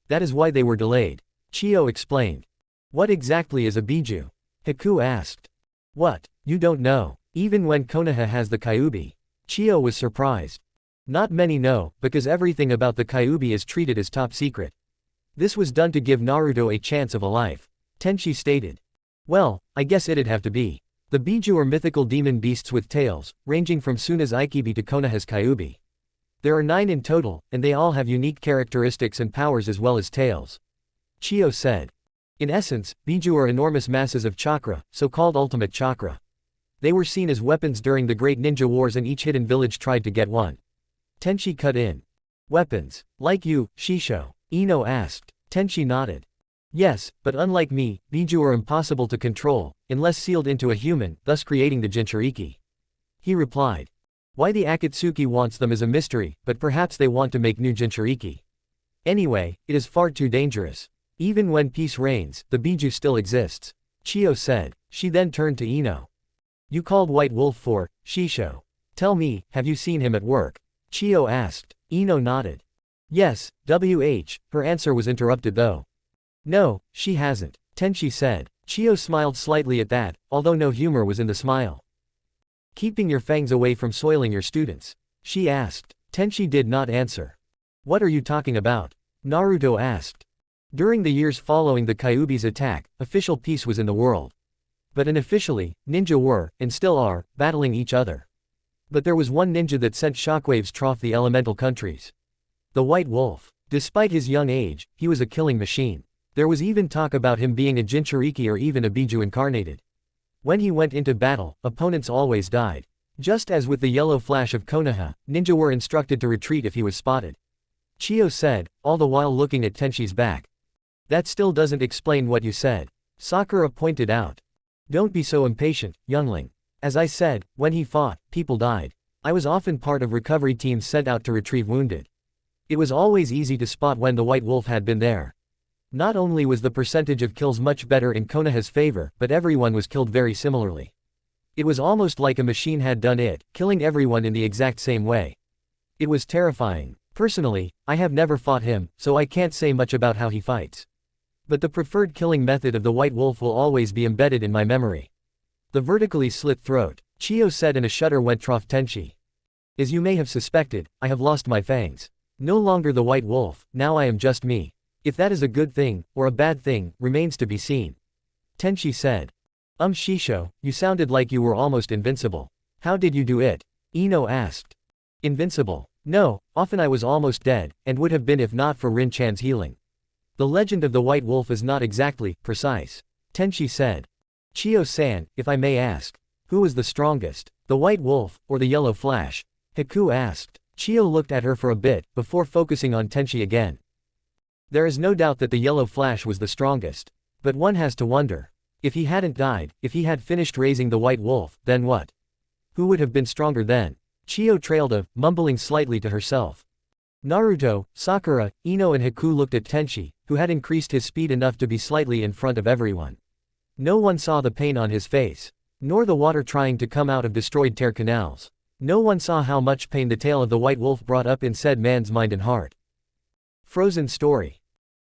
That is why they were delayed, Chiyo explained. What exactly is a biju? Haku asked. What, you don't know? Even when Konoha has the Kyuubi? Chiyo was surprised. Not many know, because everything about the Kyuubi is treated as top secret. This was done to give Naruto a chance of a life, Tenchi stated. Well, I guess it'd have to be. The biju are mythical demon beasts with tails, ranging from Suna's Ikibi to Konoha's Kyuubi. There are 9 in total, and they all have unique characteristics and powers as well as tails, Chiyo said. In essence, biju are enormous masses of chakra, so-called ultimate chakra. They were seen as weapons during the Great Ninja Wars and each hidden village tried to get one. Tenchi cut in. Weapons, like you, Shisho? Ino asked. Tenchi nodded. Yes, but unlike me, biju are impossible to control, unless sealed into a human, thus creating the Jinchuriki. He replied. Why the Akatsuki wants them is a mystery, but perhaps they want to make new Jinchuriki. Anyway, it is far too dangerous. Even when peace reigns, the biju still exists, Chiyo said. She then turned to Ino. You called White Wolf for Shisho. Tell me, have you seen him at work? Chiyo asked. Ino nodded. Yes, her answer was interrupted though. No, she hasn't, Tenchi said. Chiyo smiled slightly at that, although no humor was in the smile. Keeping your fangs away from soiling your students? She asked. Tenchi did not answer. What are you talking about? Naruto asked. During the years following the Kyuubi's attack, official peace was in the world. But unofficially, ninja were, and still are, battling each other. But there was one ninja that sent shockwaves through the elemental countries. The White Wolf. Despite his young age, he was a killing machine. There was even talk about him being a Jinchuriki or even a biju incarnated. When he went into battle, opponents always died. Just as with the yellow flash of Konoha, ninja were instructed to retreat if he was spotted. Chiyo said, all the while looking at Tenchi's back. That still doesn't explain what you said, Sakura pointed out. Don't be so impatient, youngling. As I said, when he fought, people died. I was often part of recovery teams sent out to retrieve wounded. It was always easy to spot when the White Wolf had been there. Not only was the percentage of kills much better in Konoha's favor, but everyone was killed very similarly. It was almost like a machine had done it, killing everyone in the exact same way. It was terrifying. Personally, I have never fought him, so I can't say much about how he fights. But the preferred killing method of the White Wolf will always be embedded in my memory. The vertically slit throat, Chiyo said, and a shudder went through Tenchi. As you may have suspected, I have lost my fangs. No longer the White Wolf, now I am just me. If that is a good thing, or a bad thing, remains to be seen. Tenchi said. Shisho, you sounded like you were almost invincible. How did you do it? Ino asked. Invincible? No, often I was almost dead, and would have been if not for Rin-chan's healing. The legend of the White Wolf is not exactly precise, Tenchi said. Chiyo-san, if I may ask, who was the strongest, the White Wolf, or the Yellow Flash? Haku asked. Chiyo looked at her for a bit, before focusing on Tenchi again. There is no doubt that the Yellow Flash was the strongest. But one has to wonder. If he hadn't died, if he had finished raising the White Wolf, then what? Who would have been stronger then? Chiyo trailed off, mumbling slightly to herself. Naruto, Sakura, Ino and Haku looked at Tenchi, who had increased his speed enough to be slightly in front of everyone. No one saw the pain on his face, nor the water trying to come out of destroyed tear canals. No one saw how much pain the tale of the White Wolf brought up in said man's mind and heart. Frozen story.